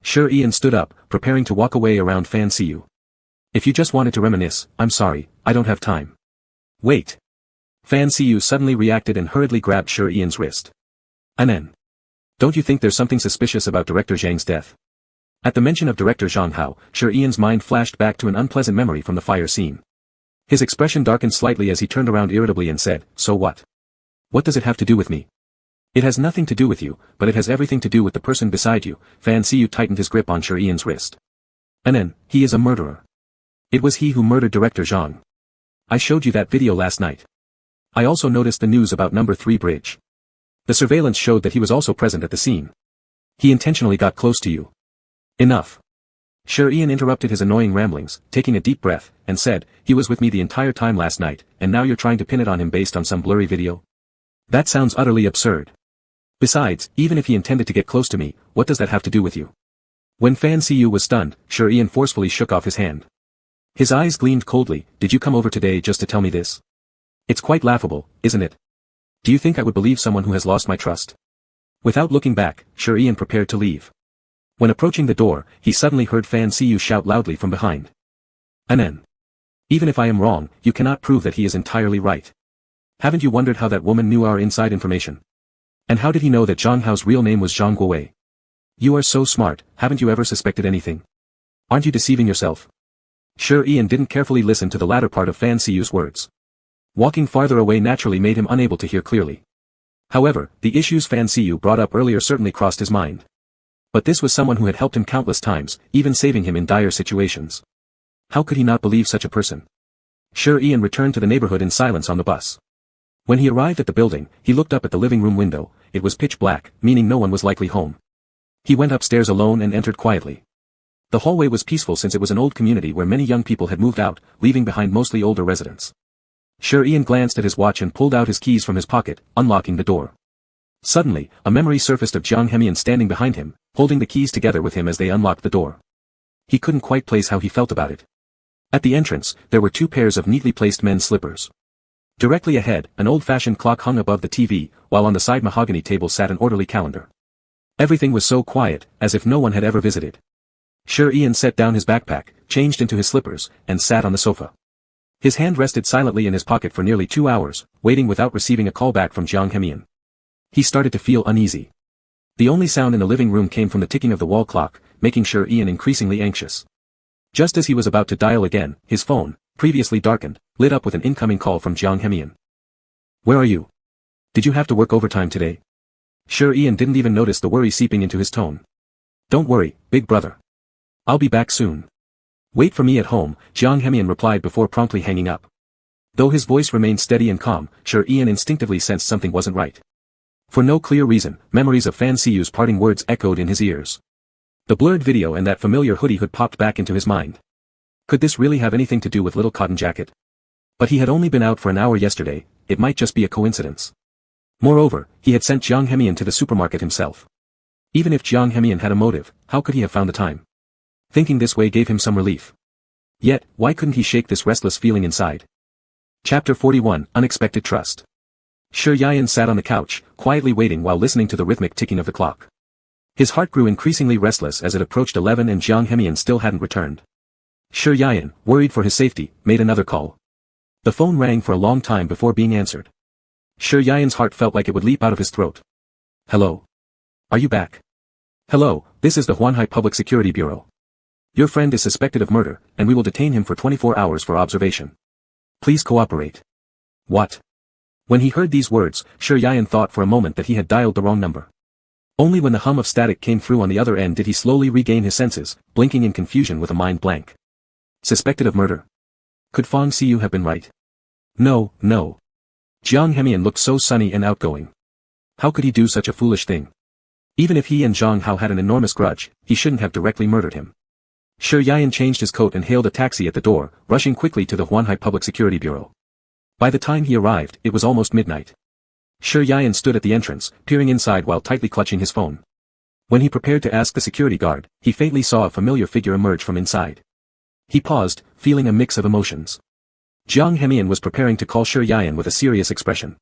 Sure Ian stood up, preparing to walk away around Fan Siu. "If you just wanted to reminisce, I'm sorry, I don't have time." "Wait." Fan Siu suddenly reacted and hurriedly grabbed Sure Ian's wrist. "And then, don't you think there's something suspicious about Director Zhang's death?" At the mention of Director Zhang Hao, Sure Ian's mind flashed back to an unpleasant memory from the fire scene. His expression darkened slightly as he turned around irritably and said, "So what? What does it have to do with me?" "It has nothing to do with you, but it has everything to do with the person beside you." Fan Siu tightened his grip on Sure Ian's wrist. "And then, he is a murderer. It was he who murdered Director Zhang. I showed you that video last night. I also noticed the news about number 3 bridge. The surveillance showed that he was also present at the scene. He intentionally got close to you." "Enough." Sure Ian interrupted his annoying ramblings, taking a deep breath, and said, "He was with me the entire time last night, and now you're trying to pin it on him based on some blurry video? That sounds utterly absurd. Besides, even if he intended to get close to me, what does that have to do with you?" When Fan Siu was stunned, Sure Ian forcefully shook off his hand. His eyes gleamed coldly. "Did you come over today just to tell me this? It's quite laughable, isn't it? Do you think I would believe someone who has lost my trust?" Without looking back, Sure Ian prepared to leave. When approaching the door, he suddenly heard Fan Siu shout loudly from behind. "Anan. Even if I am wrong, you cannot prove that he is entirely right. Haven't you wondered how that woman knew our inside information? And how did he know that Zhang Hao's real name was Zhang Guowei? You are so smart, haven't you ever suspected anything? Aren't you deceiving yourself?" Sure Ian didn't carefully listen to the latter part of Fan Siu's words. Walking farther away naturally made him unable to hear clearly. However, the issues Fan Siu brought up earlier certainly crossed his mind. But this was someone who had helped him countless times, even saving him in dire situations. How could he not believe such a person? Sure Ian returned to the neighborhood in silence on the bus. When he arrived at the building, he looked up at the living room window. It was pitch black, meaning no one was likely home. He went upstairs alone and entered quietly. The hallway was peaceful since it was an old community where many young people had moved out, leaving behind mostly older residents. Sure Ian glanced at his watch and pulled out his keys from his pocket, unlocking the door. Suddenly, a memory surfaced of Jiang Hemian standing behind him, holding the keys together with him as they unlocked the door. He couldn't quite place how he felt about it. At the entrance, there were 2 pairs of neatly placed men's slippers. Directly ahead, an old-fashioned clock hung above the TV, while on the side mahogany table sat an orderly calendar. Everything was so quiet, as if no one had ever visited. Sure Ian set down his backpack, changed into his slippers, and sat on the sofa. His hand rested silently in his pocket for nearly 2 hours, waiting without receiving a call back from Jiang Hemian. He started to feel uneasy. The only sound in the living room came from the ticking of the wall clock, making Sure Ian increasingly anxious. Just as he was about to dial again, his phone, previously darkened, lit up with an incoming call from Jiang Hemian. "Where are you? Did you have to work overtime today?" Sure Ian didn't even notice the worry seeping into his tone. "Don't worry, big brother. I'll be back soon. Wait for me at home," Jiang Hemian replied before promptly hanging up. Though his voice remained steady and calm, Sure Ian instinctively sensed something wasn't right. For no clear reason, memories of Fan Siu's parting words echoed in his ears. The blurred video and that familiar hood popped back into his mind. Could this really have anything to do with Little Cotton Jacket? But he had only been out for an hour yesterday, it might just be a coincidence. Moreover, he had sent Jiang Hemian to the supermarket himself. Even if Jiang Hemian had a motive, how could he have found the time? Thinking this way gave him some relief. Yet, why couldn't he shake this restless feeling inside? Chapter 41, Unexpected Trust. Shi Yian sat on the couch, quietly waiting while listening to the rhythmic ticking of the clock. His heart grew increasingly restless as it approached 11 and Jiang Hemian still hadn't returned. Shi Yian, worried for his safety, made another call. The phone rang for a long time before being answered. Shi Yian's heart felt like it would leap out of his throat. Hello? Are you back? Hello, this is the Huanhai Public Security Bureau. Your friend is suspected of murder, and we will detain him for 24 hours for observation. Please cooperate. What? When he heard these words, Shi Yian thought for a moment that he had dialed the wrong number. Only when the hum of static came through on the other end did he slowly regain his senses, blinking in confusion with a mind blank. Suspected of murder? Could Fang Xiu have been right? No, no. Jiang Hemian looked so sunny and outgoing. How could he do such a foolish thing? Even if he and Zhang Hao had an enormous grudge, he shouldn't have directly murdered him. Shi Yian changed his coat and hailed a taxi at the door, rushing quickly to the Huanhai Public Security Bureau. By the time he arrived, it was almost midnight. Shi Yian stood at the entrance, peering inside while tightly clutching his phone. When he prepared to ask the security guard, he faintly saw a familiar figure emerge from inside. He paused, feeling a mix of emotions. Jiang Hemian was preparing to call Shi Yian with a serious expression.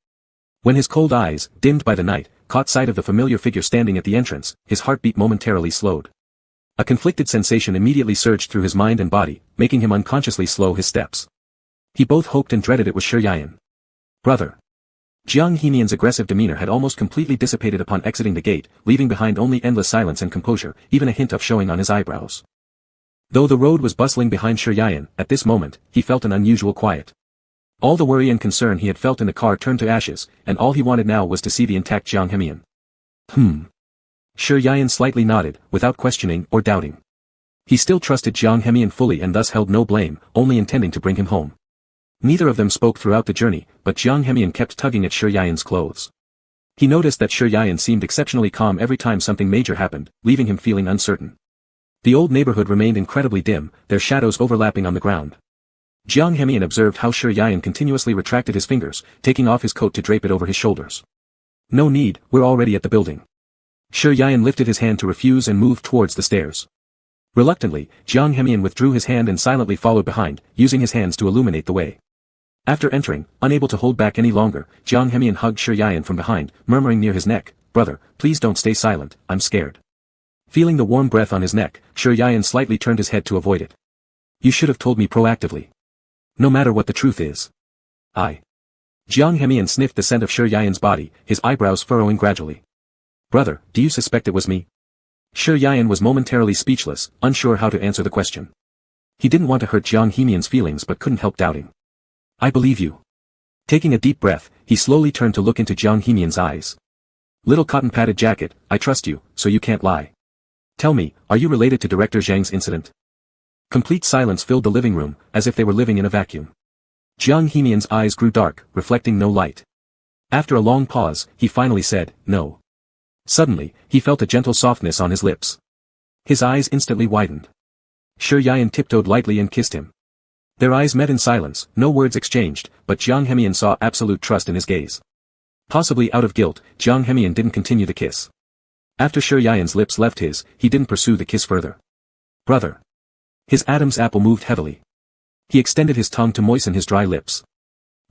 When his cold eyes, dimmed by the night, caught sight of the familiar figure standing at the entrance, his heartbeat momentarily slowed. A conflicted sensation immediately surged through his mind and body, making him unconsciously slow his steps. He both hoped and dreaded it was Shi Yian. Brother. Jiang Hemian's aggressive demeanor had almost completely dissipated upon exiting the gate, leaving behind only endless silence and composure, even a hint of showing on his eyebrows. Though the road was bustling behind Shi Yian, at this moment, he felt an unusual quiet. All the worry and concern he had felt in the car turned to ashes, and all he wanted now was to see the intact Jiang Hemian. Shi Yian slightly nodded, without questioning or doubting. He still trusted Jiang Hemian fully and thus held no blame, only intending to bring him home. Neither of them spoke throughout the journey, but Jiang Hemian kept tugging at Shi Yian's clothes. He noticed that Shi Yian seemed exceptionally calm every time something major happened, leaving him feeling uncertain. The old neighborhood remained incredibly dim, their shadows overlapping on the ground. Jiang Hemian observed how Shi Yian continuously retracted his fingers, taking off his coat to drape it over his shoulders. No need, we're already at the building. Shi Yian lifted his hand to refuse and moved towards the stairs. Reluctantly, Jiang Hemian withdrew his hand and silently followed behind, using his hands to illuminate the way. After entering, unable to hold back any longer, Jiang Hemian hugged Shi Yian from behind, murmuring near his neck, "Brother, please don't stay silent, I'm scared." Feeling the warm breath on his neck, Shi Yian slightly turned his head to avoid it. You should have told me proactively. No matter what the truth is. Jiang Hemian sniffed the scent of Shi Yian's body, his eyebrows furrowing gradually. Brother, do you suspect it was me? Shi Yian was momentarily speechless, unsure how to answer the question. He didn't want to hurt Jiang Hemian's feelings but couldn't help doubting. I believe you. Taking a deep breath, he slowly turned to look into Jiang Hemian's eyes. Little cotton-padded jacket, I trust you, so you can't lie. Tell me, are you related to Director Zhang's incident? Complete silence filled the living room, as if they were living in a vacuum. Jiang Hemian's eyes grew dark, reflecting no light. After a long pause, he finally said, no. Suddenly, he felt a gentle softness on his lips. His eyes instantly widened. Shi Yian tiptoed lightly and kissed him. Their eyes met in silence, no words exchanged, but Jiang Hemian saw absolute trust in his gaze. Possibly out of guilt, Jiang Hemian didn't continue the kiss. After Shi Yian's lips left his, he didn't pursue the kiss further. Brother. His Adam's apple moved heavily. He extended his tongue to moisten his dry lips.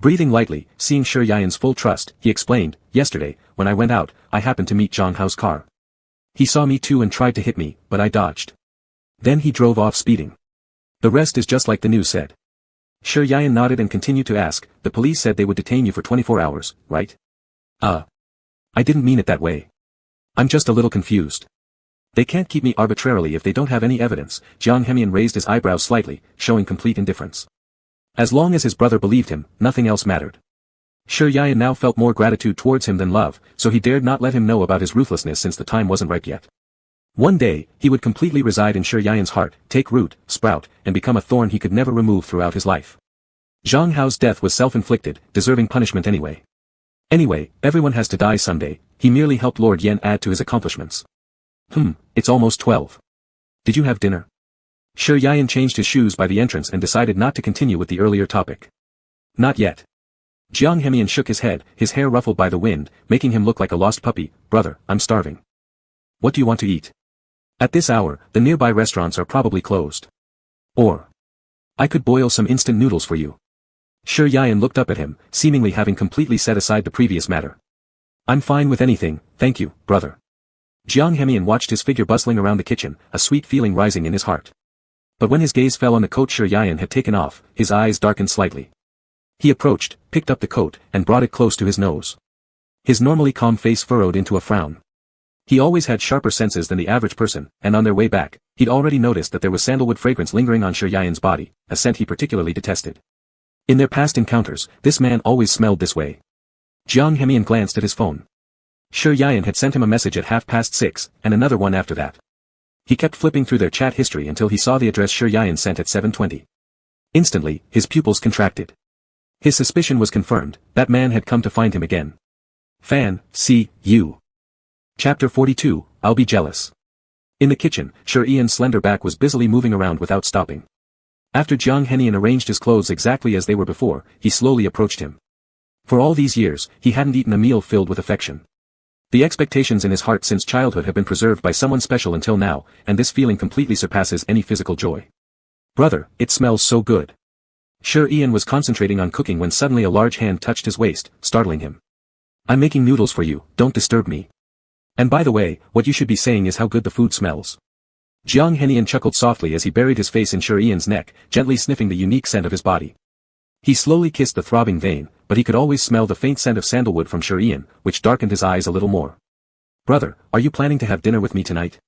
Breathing lightly, seeing Shi Yian's full trust, he explained, yesterday, when I went out, I happened to meet Zhang Hao's car. He saw me too and tried to hit me, but I dodged. Then he drove off speeding. The rest is just like the news said. Shi Yian nodded and continued to ask, the police said they would detain you for 24 hours, right? I didn't mean it that way. I'm just a little confused. They can't keep me arbitrarily if they don't have any evidence. Jiang Hemian raised his eyebrows slightly, showing complete indifference. As long as his brother believed him, nothing else mattered. Shi Yian now felt more gratitude towards him than love, so he dared not let him know about his ruthlessness since the time wasn't ripe yet. One day, he would completely reside in Shi Yian's heart, take root, sprout, and become a thorn he could never remove throughout his life. Zhang Hao's death was self-inflicted, deserving punishment anyway. Anyway, everyone has to die someday, he merely helped Lord Yan add to his accomplishments. It's almost 12. Did you have dinner? Shi Yian changed his shoes by the entrance and decided not to continue with the earlier topic. Not yet. Jiang Hemian shook his head, his hair ruffled by the wind, making him look like a lost puppy. Brother, I'm starving. What do you want to eat? At this hour, the nearby restaurants are probably closed. Or, I could boil some instant noodles for you. Shi Yian looked up at him, seemingly having completely set aside the previous matter. I'm fine with anything, thank you, brother. Jiang Hemian watched his figure bustling around the kitchen, a sweet feeling rising in his heart. But when his gaze fell on the coat Shi Yian had taken off, his eyes darkened slightly. He approached, picked up the coat, and brought it close to his nose. His normally calm face furrowed into a frown. He always had sharper senses than the average person, and on their way back, he'd already noticed that there was sandalwood fragrance lingering on Shi Yian's body, a scent he particularly detested. In their past encounters, this man always smelled this way. Jiang Hemian glanced at his phone. Shi Yian had sent him a message at 6:30, and another one after that. He kept flipping through their chat history until he saw the address Shi Yian sent at 7:20. Instantly, his pupils contracted. His suspicion was confirmed, that man had come to find him again. Fan, see, you. Chapter 42, I'll be jealous. In the kitchen, Shi Yian's slender back was busily moving around without stopping. After Jiang Henian arranged his clothes exactly as they were before, he slowly approached him. For all these years, he hadn't eaten a meal filled with affection. The expectations in his heart since childhood have been preserved by someone special until now, and this feeling completely surpasses any physical joy. Brother, it smells so good. Shi Yian was concentrating on cooking when suddenly a large hand touched his waist, startling him. I'm making noodles for you, don't disturb me. And by the way, what you should be saying is how good the food smells. Jiang Henian chuckled softly as he buried his face in Shi Yian's neck, gently sniffing the unique scent of his body. He slowly kissed the throbbing vein, but he could always smell the faint scent of sandalwood from Shi Yian, which darkened his eyes a little more. Brother, are you planning to have dinner with me tonight?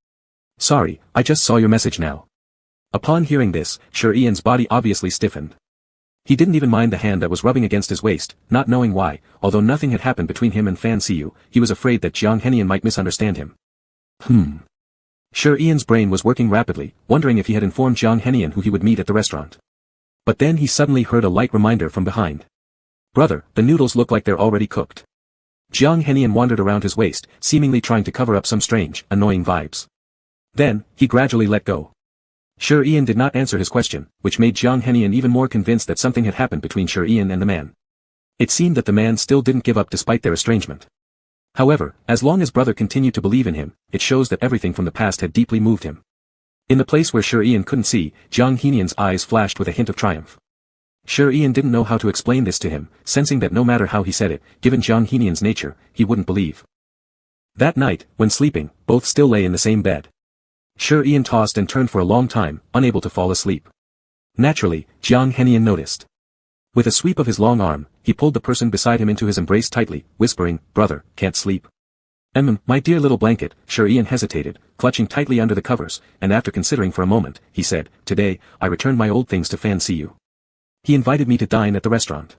Sorry, I just saw your message now. Upon hearing this, Shi Yian's body obviously stiffened. He didn't even mind the hand that was rubbing against his waist, not knowing why, although nothing had happened between him and Fan Siyu, he was afraid that Jiang Henian might misunderstand him. Shi Yian's brain was working rapidly, wondering if he had informed Jiang Henian who he would meet at the restaurant. But then he suddenly heard a light reminder from behind. Brother, the noodles look like they're already cooked. Jiang Henian wandered around his waist, seemingly trying to cover up some strange, annoying vibes. Then, he gradually let go. Shi Yian did not answer his question, which made Jiang Henian even more convinced that something had happened between Shi Yian and the man. It seemed that the man still didn't give up despite their estrangement. However, as long as brother continued to believe in him, it shows that everything from the past had deeply moved him. In the place where Shi Yian couldn't see, Jiang Henian's eyes flashed with a hint of triumph. Shi Yian didn't know how to explain this to him, sensing that no matter how he said it, given Jiang Henian's nature, he wouldn't believe. That night, when sleeping, both still lay in the same bed. Shi Yian tossed and turned for a long time, unable to fall asleep. Naturally, Jiang Henian noticed. With a sweep of his long arm, he pulled the person beside him into his embrace tightly, whispering, Brother, can't sleep. My dear little blanket. Shi Yian hesitated, clutching tightly under the covers, and after considering for a moment, he said, Today, I returned my old things to Fan Siyu. He invited me to dine at the restaurant.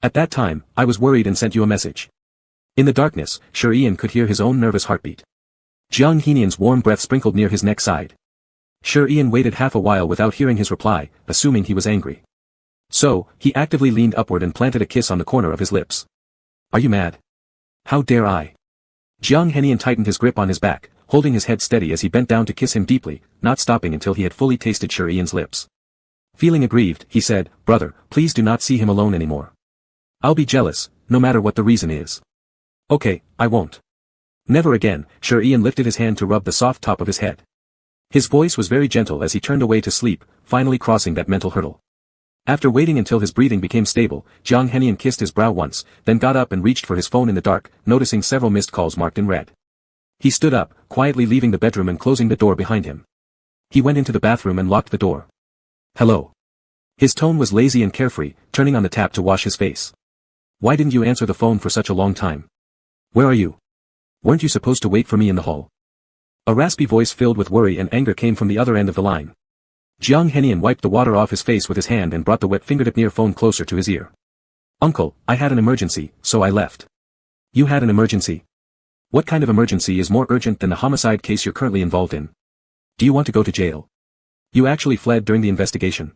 At that time, I was worried and sent you a message. In the darkness, Shi Yian could hear his own nervous heartbeat. Jiang Henian's warm breath sprinkled near his neck side. Shi Yian waited half a while without hearing his reply, assuming he was angry. So, he actively leaned upward and planted a kiss on the corner of his lips. Are you mad? How dare I? Jiang Henian tightened his grip on his back, holding his head steady as he bent down to kiss him deeply, not stopping until he had fully tasted Shi Yian's lips. Feeling aggrieved, he said, Brother, please do not see him alone anymore. I'll be jealous, no matter what the reason is. Okay, I won't. Never again. Shi Yian lifted his hand to rub the soft top of his head. His voice was very gentle as he turned away to sleep, finally crossing that mental hurdle. After waiting until his breathing became stable, Jiang Henian kissed his brow once, then got up and reached for his phone in the dark, noticing several missed calls marked in red. He stood up, quietly leaving the bedroom and closing the door behind him. He went into the bathroom and locked the door. Hello. His tone was lazy and carefree, turning on the tap to wash his face. Why didn't you answer the phone for such a long time? Where are you? Weren't you supposed to wait for me in the hall? A raspy voice filled with worry and anger came from the other end of the line. Jiang Henian wiped the water off his face with his hand and brought the wet fingertip earphone closer to his ear. Uncle, I had an emergency, so I left. You had an emergency? What kind of emergency is more urgent than the homicide case you're currently involved in? Do you want to go to jail? You actually fled during the investigation.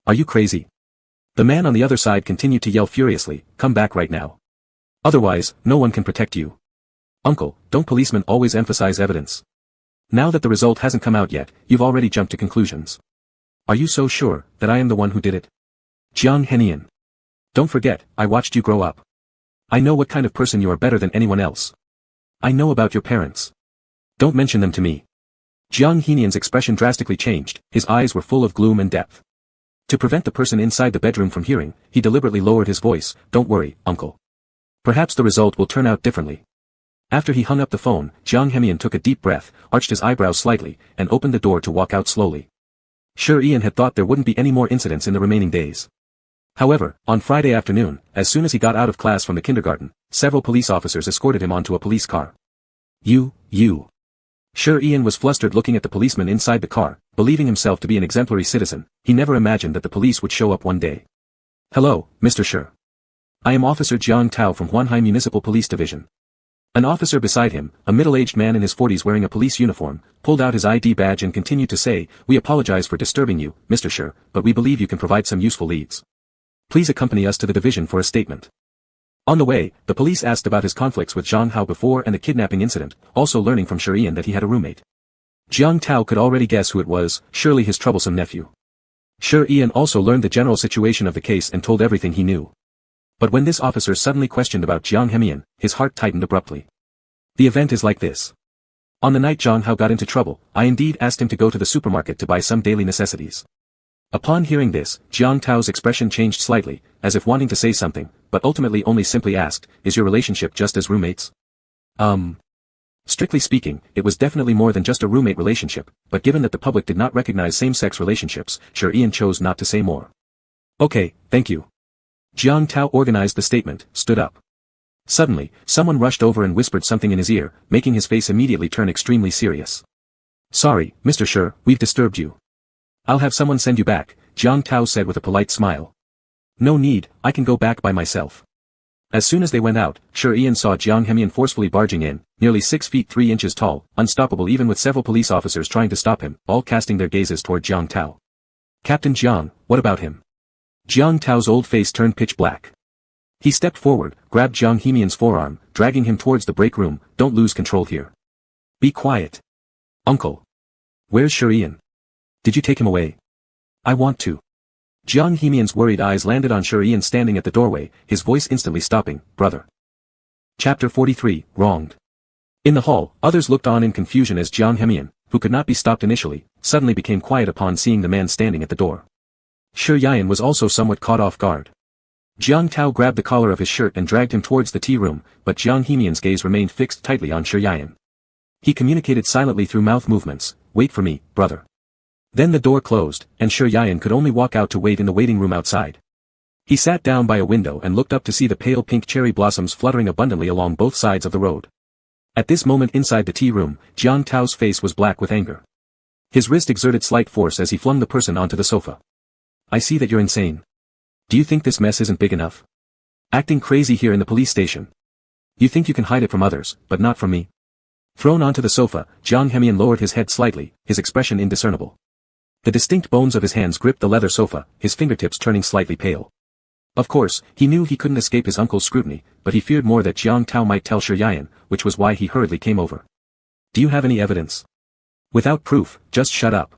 Are you crazy? The man on the other side continued to yell furiously, come back right now. Otherwise, no one can protect you. Uncle, don't policemen always emphasize evidence? Now that the result hasn't come out yet, you've already jumped to conclusions. Are you so sure that I am the one who did it? Jiang Henian. Don't forget, I watched you grow up. I know what kind of person you are better than anyone else. I know about your parents. Don't mention them to me. Jiang Henian's expression drastically changed, his eyes were full of gloom and depth. To prevent the person inside the bedroom from hearing, he deliberately lowered his voice, "Don't worry, uncle. Perhaps the result will turn out differently." After he hung up the phone, Jiang Hemian took a deep breath, arched his eyebrows slightly, and opened the door to walk out slowly. Sure, Ian had thought there wouldn't be any more incidents in the remaining days. However, on Friday afternoon, as soon as he got out of class from the kindergarten, several police officers escorted him onto a police car. You. Sure, Ian was flustered looking at the policeman inside the car, believing himself to be an exemplary citizen. He never imagined that the police would show up one day. "Hello, Mr. Sure. I am Officer Jiang Tao from Huanhai Municipal Police Division." An officer beside him, a middle-aged man in his 40s wearing a police uniform, pulled out his ID badge and continued to say, "We apologize for disturbing you, Mr. Sure, but we believe you can provide some useful leads. Please accompany us to the division for a statement." On the way, the police asked about his conflicts with Zhang Hao before and the kidnapping incident, also learning from Sure Ian that he had a roommate. Jiang Tao could already guess who it was, surely his troublesome nephew. Sure Ian also learned the general situation of the case and told everything he knew. But when this officer suddenly questioned about Jiang Hemian, his heart tightened abruptly. The event is like this. On the night Zhang Hao got into trouble, I indeed asked him to go to the supermarket to buy some daily necessities. Upon hearing this, Jiang Tao's expression changed slightly, as if wanting to say something, but ultimately only simply asked, "Is your relationship just as roommates?" Strictly speaking, it was definitely more than just a roommate relationship, but given that the public did not recognize same-sex relationships, Sure Ian chose not to say more. "Okay, thank you." Jiang Tao organized the statement, stood up. Suddenly, someone rushed over and whispered something in his ear, making his face immediately turn extremely serious. "Sorry, Mr. Sure, we've disturbed you. I'll have someone send you back," Jiang Tao said with a polite smile. "No need, I can go back by myself." As soon as they went out, Sure Ian saw Jiang Hemian forcefully barging in, nearly 6 feet 3 inches tall, unstoppable even with several police officers trying to stop him, all casting their gazes toward Jiang Tao. "Captain Jiang, what about him?" Jiang Tao's old face turned pitch black. He stepped forward, grabbed Jiang Hemian's forearm, dragging him towards the break room. "Don't lose control here. Be quiet." "Uncle. Where's Sure Ian? Did you take him away?" "I want to." Jiang Hemian's worried eyes landed on Sure Ian standing at the doorway, his voice instantly stopping, "Brother." Chapter 43, Wronged. In the hall, others looked on in confusion as Jiang Hemian, who could not be stopped initially, suddenly became quiet upon seeing the man standing at the door. Sure Ian was also somewhat caught off guard. Jiang Tao grabbed the collar of his shirt and dragged him towards the tea room, but Jiang Hemian's gaze remained fixed tightly on Sure Ian. He communicated silently through mouth movements, "Wait for me, brother." Then the door closed, and Sure Ian could only walk out to wait in the waiting room outside. He sat down by a window and looked up to see the pale pink cherry blossoms fluttering abundantly along both sides of the road. At this moment inside the tea room, Jiang Tao's face was black with anger. His wrist exerted slight force as he flung the person onto the sofa. "I see that you're insane. Do you think this mess isn't big enough? Acting crazy here in the police station. You think you can hide it from others, but not from me." Thrown onto the sofa, Jiang Hemian lowered his head slightly, his expression indiscernible. The distinct bones of his hands gripped the leather sofa, his fingertips turning slightly pale. Of course, he knew he couldn't escape his uncle's scrutiny, but he feared more that Jiang Tao might tell Sure Ian, which was why he hurriedly came over. "Do you have any evidence?" "Without proof, just shut up."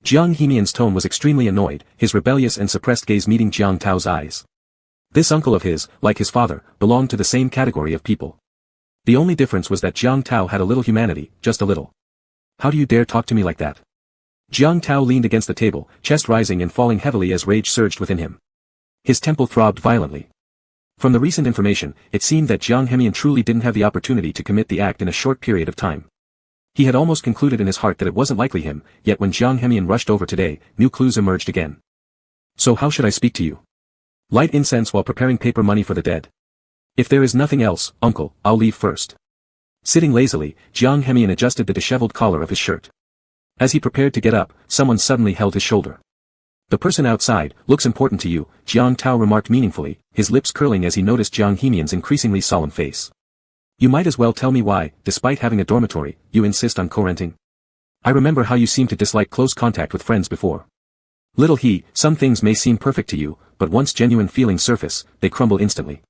Jiang Hemian's tone was extremely annoyed, his rebellious and suppressed gaze meeting Jiang Tao's eyes. This uncle of his, like his father, belonged to the same category of people. The only difference was that Jiang Tao had a little humanity, just a little. "How do you dare talk to me like that?" Jiang Tao leaned against the table, chest rising and falling heavily as rage surged within him. His temple throbbed violently. From the recent information, it seemed that Jiang Hemian truly didn't have the opportunity to commit the act in a short period of time. He had almost concluded in his heart that it wasn't likely him, yet when Jiang Hemian rushed over today, new clues emerged again. "So how should I speak to you?" "Light incense while preparing paper money for the dead." "If there is nothing else, uncle, I'll leave first." Sitting lazily, Jiang Hemian adjusted the disheveled collar of his shirt. As he prepared to get up, someone suddenly held his shoulder. "The person outside looks important to you," Jiang Tao remarked meaningfully, his lips curling as he noticed Jiang Hemian's increasingly solemn face. "You might as well tell me why, despite having a dormitory, you insist on co-renting. I remember how you seemed to dislike close contact with friends before. Little he, some things may seem perfect to you, but once genuine feelings surface, they crumble instantly."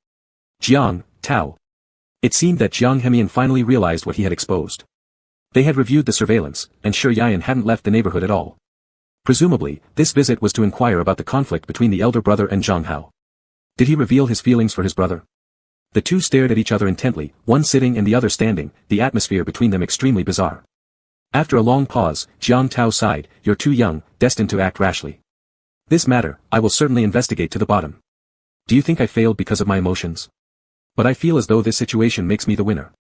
Jiang Tao. It seemed that Jiang Hemian finally realized what he had exposed. They had reviewed the surveillance, and Sure Ian hadn't left the neighborhood at all. Presumably, this visit was to inquire about the conflict between the elder brother and Zhang Hao. Did he reveal his feelings for his brother? The two stared at each other intently, one sitting and the other standing, the atmosphere between them extremely bizarre. After a long pause, Jiang Tao sighed, "You're too young, destined to act rashly. This matter, I will certainly investigate to the bottom. Do you think I failed because of my emotions? But I feel as though this situation makes me the winner."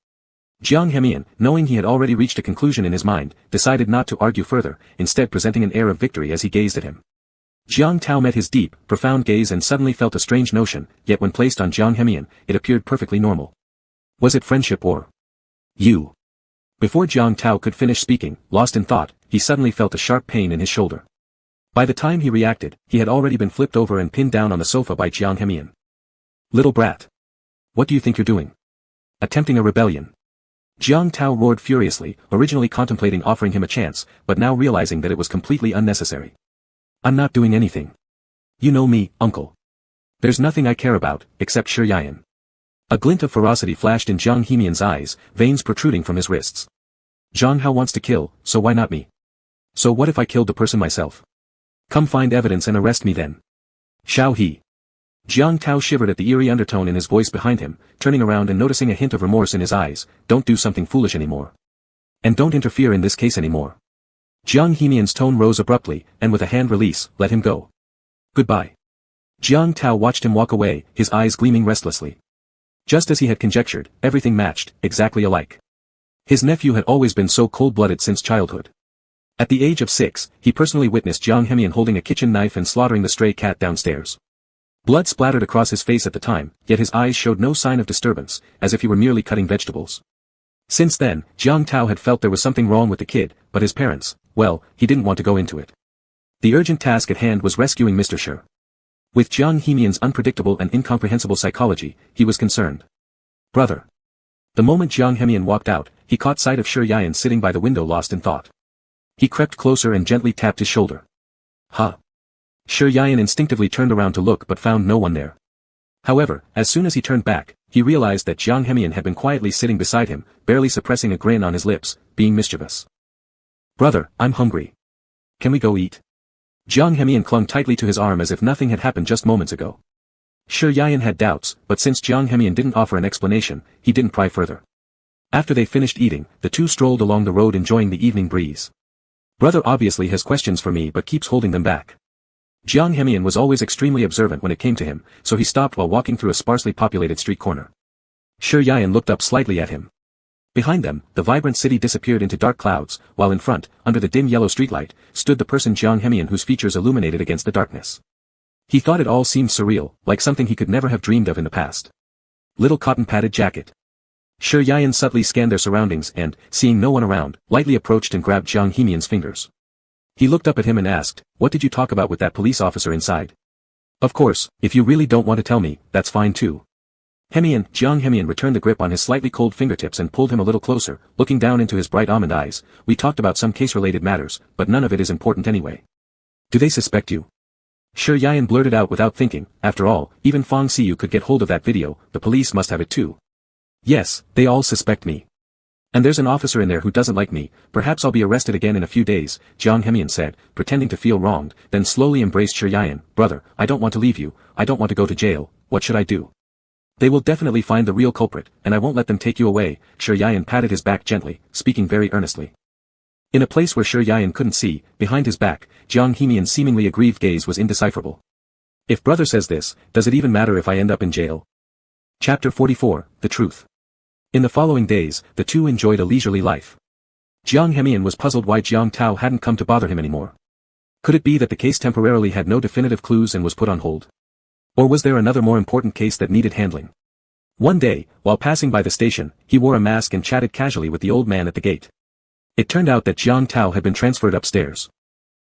Jiang Hemian, knowing he had already reached a conclusion in his mind, decided not to argue further, instead presenting an air of victory as he gazed at him. Jiang Tao met his deep, profound gaze and suddenly felt a strange notion, yet when placed on Jiang Hemian, it appeared perfectly normal. Was it friendship or you? Before Jiang Tao could finish speaking, lost in thought, he suddenly felt a sharp pain in his shoulder. By the time he reacted, he had already been flipped over and pinned down on the sofa by Jiang Hemian. "Little brat. What do you think you're doing? Attempting a rebellion?" Jiang Tao roared furiously, originally contemplating offering him a chance, but now realizing that it was completely unnecessary. "I'm not doing anything. You know me, uncle. There's nothing I care about, except Shi Yian." A glint of ferocity flashed in Jiang Hemian's eyes, veins protruding from his wrists. "Jiang Hao wants to kill, so why not me? So what if I killed the person myself? Come find evidence and arrest me then." "Shao He." Jiang Tao shivered at the eerie undertone in his voice behind him, turning around and noticing a hint of remorse in his eyes. "Don't do something foolish anymore. And don't interfere in this case anymore." Jiang Hemian's tone rose abruptly, and with a hand release, "Let him go. Goodbye." Jiang Tao watched him walk away, his eyes gleaming restlessly. Just as he had conjectured, everything matched, exactly alike. His nephew had always been so cold-blooded since childhood. At the age of 6, he personally witnessed Jiang Hemian holding a kitchen knife and slaughtering the stray cat downstairs. Blood splattered across his face at the time, yet his eyes showed no sign of disturbance, as if he were merely cutting vegetables. Since then, Jiang Tao had felt there was something wrong with the kid, but his parents, well, he didn't want to go into it. The urgent task at hand was rescuing Mr. Shi. With Jiang Hemian's unpredictable and incomprehensible psychology, he was concerned. "Brother." The moment Jiang Hemian walked out, he caught sight of Shi Yian sitting by the window lost in thought. He crept closer and gently tapped his shoulder. "Huh." Shi Yian instinctively turned around to look but found no one there. However, as soon as he turned back, he realized that Jiang Hemian had been quietly sitting beside him, barely suppressing a grin on his lips, being mischievous. "Brother, I'm hungry. Can we go eat?" Jiang Hemian clung tightly to his arm as if nothing had happened just moments ago. Shi Yian had doubts, but since Jiang Hemian didn't offer an explanation, he didn't pry further. After they finished eating, the two strolled along the road enjoying the evening breeze. "Brother obviously has questions for me but keeps holding them back." Jiang Hemian was always extremely observant when it came to him, so he stopped while walking through a sparsely populated street corner. Shi Yian looked up slightly at him. Behind them, the vibrant city disappeared into dark clouds, while in front, under the dim yellow streetlight, stood the person Jiang Hemian whose features illuminated against the darkness. He thought it all seemed surreal, like something he could never have dreamed of in the past. Little cotton-padded jacket. Shi Yian subtly scanned their surroundings and, seeing no one around, lightly approached and grabbed Jiang Hemian's fingers. He looked up at him and asked, "What did you talk about with that police officer inside?" "Of course, if you really don't want to tell me, that's fine too." Jiang Hemian returned the grip on his slightly cold fingertips and pulled him a little closer, looking down into his bright almond eyes. "We talked about some case-related matters, but none of it is important anyway." "Do they suspect you?" Shi Yian blurted out without thinking. After all, even Fang Xiyu could get hold of that video, the police must have it too. "Yes, they all suspect me. And there's an officer in there who doesn't like me. Perhaps I'll be arrested again in a few days," Jiang Hemian said, pretending to feel wronged, then slowly embraced Shi Yian. "Brother, I don't want to leave you, I don't want to go to jail, what should I do? They will definitely find the real culprit, and I won't let them take you away." Shi Yian patted his back gently, speaking very earnestly. In a place where Shi Yian couldn't see, behind his back, Jiang Hemian's seemingly aggrieved gaze was indecipherable. "If brother says this, does it even matter if I end up in jail?" Chapter 44, The Truth. In the following days, the two enjoyed a leisurely life. Jiang Hemian was puzzled why Jiang Tao hadn't come to bother him anymore. Could it be that the case temporarily had no definitive clues and was put on hold? Or was there another more important case that needed handling? One day, while passing by the station, he wore a mask and chatted casually with the old man at the gate. It turned out that Jiang Tao had been transferred upstairs.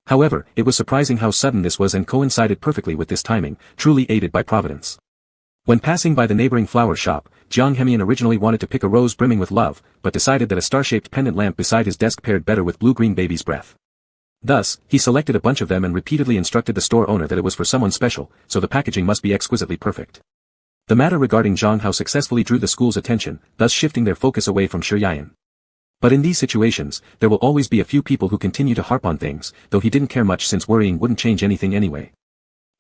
However, it was surprising how sudden this was and coincided perfectly with this timing, truly aided by Providence. When passing by the neighboring flower shop, Jiang Hemian originally wanted to pick a rose brimming with love, but decided that a star-shaped pendant lamp beside his desk paired better with blue-green baby's breath. Thus, he selected a bunch of them and repeatedly instructed the store owner that it was for someone special, so the packaging must be exquisitely perfect. The matter regarding Jiang Hao successfully drew the school's attention, thus shifting their focus away from Shi Yian. But in these situations, there will always be a few people who continue to harp on things, though he didn't care much since worrying wouldn't change anything anyway.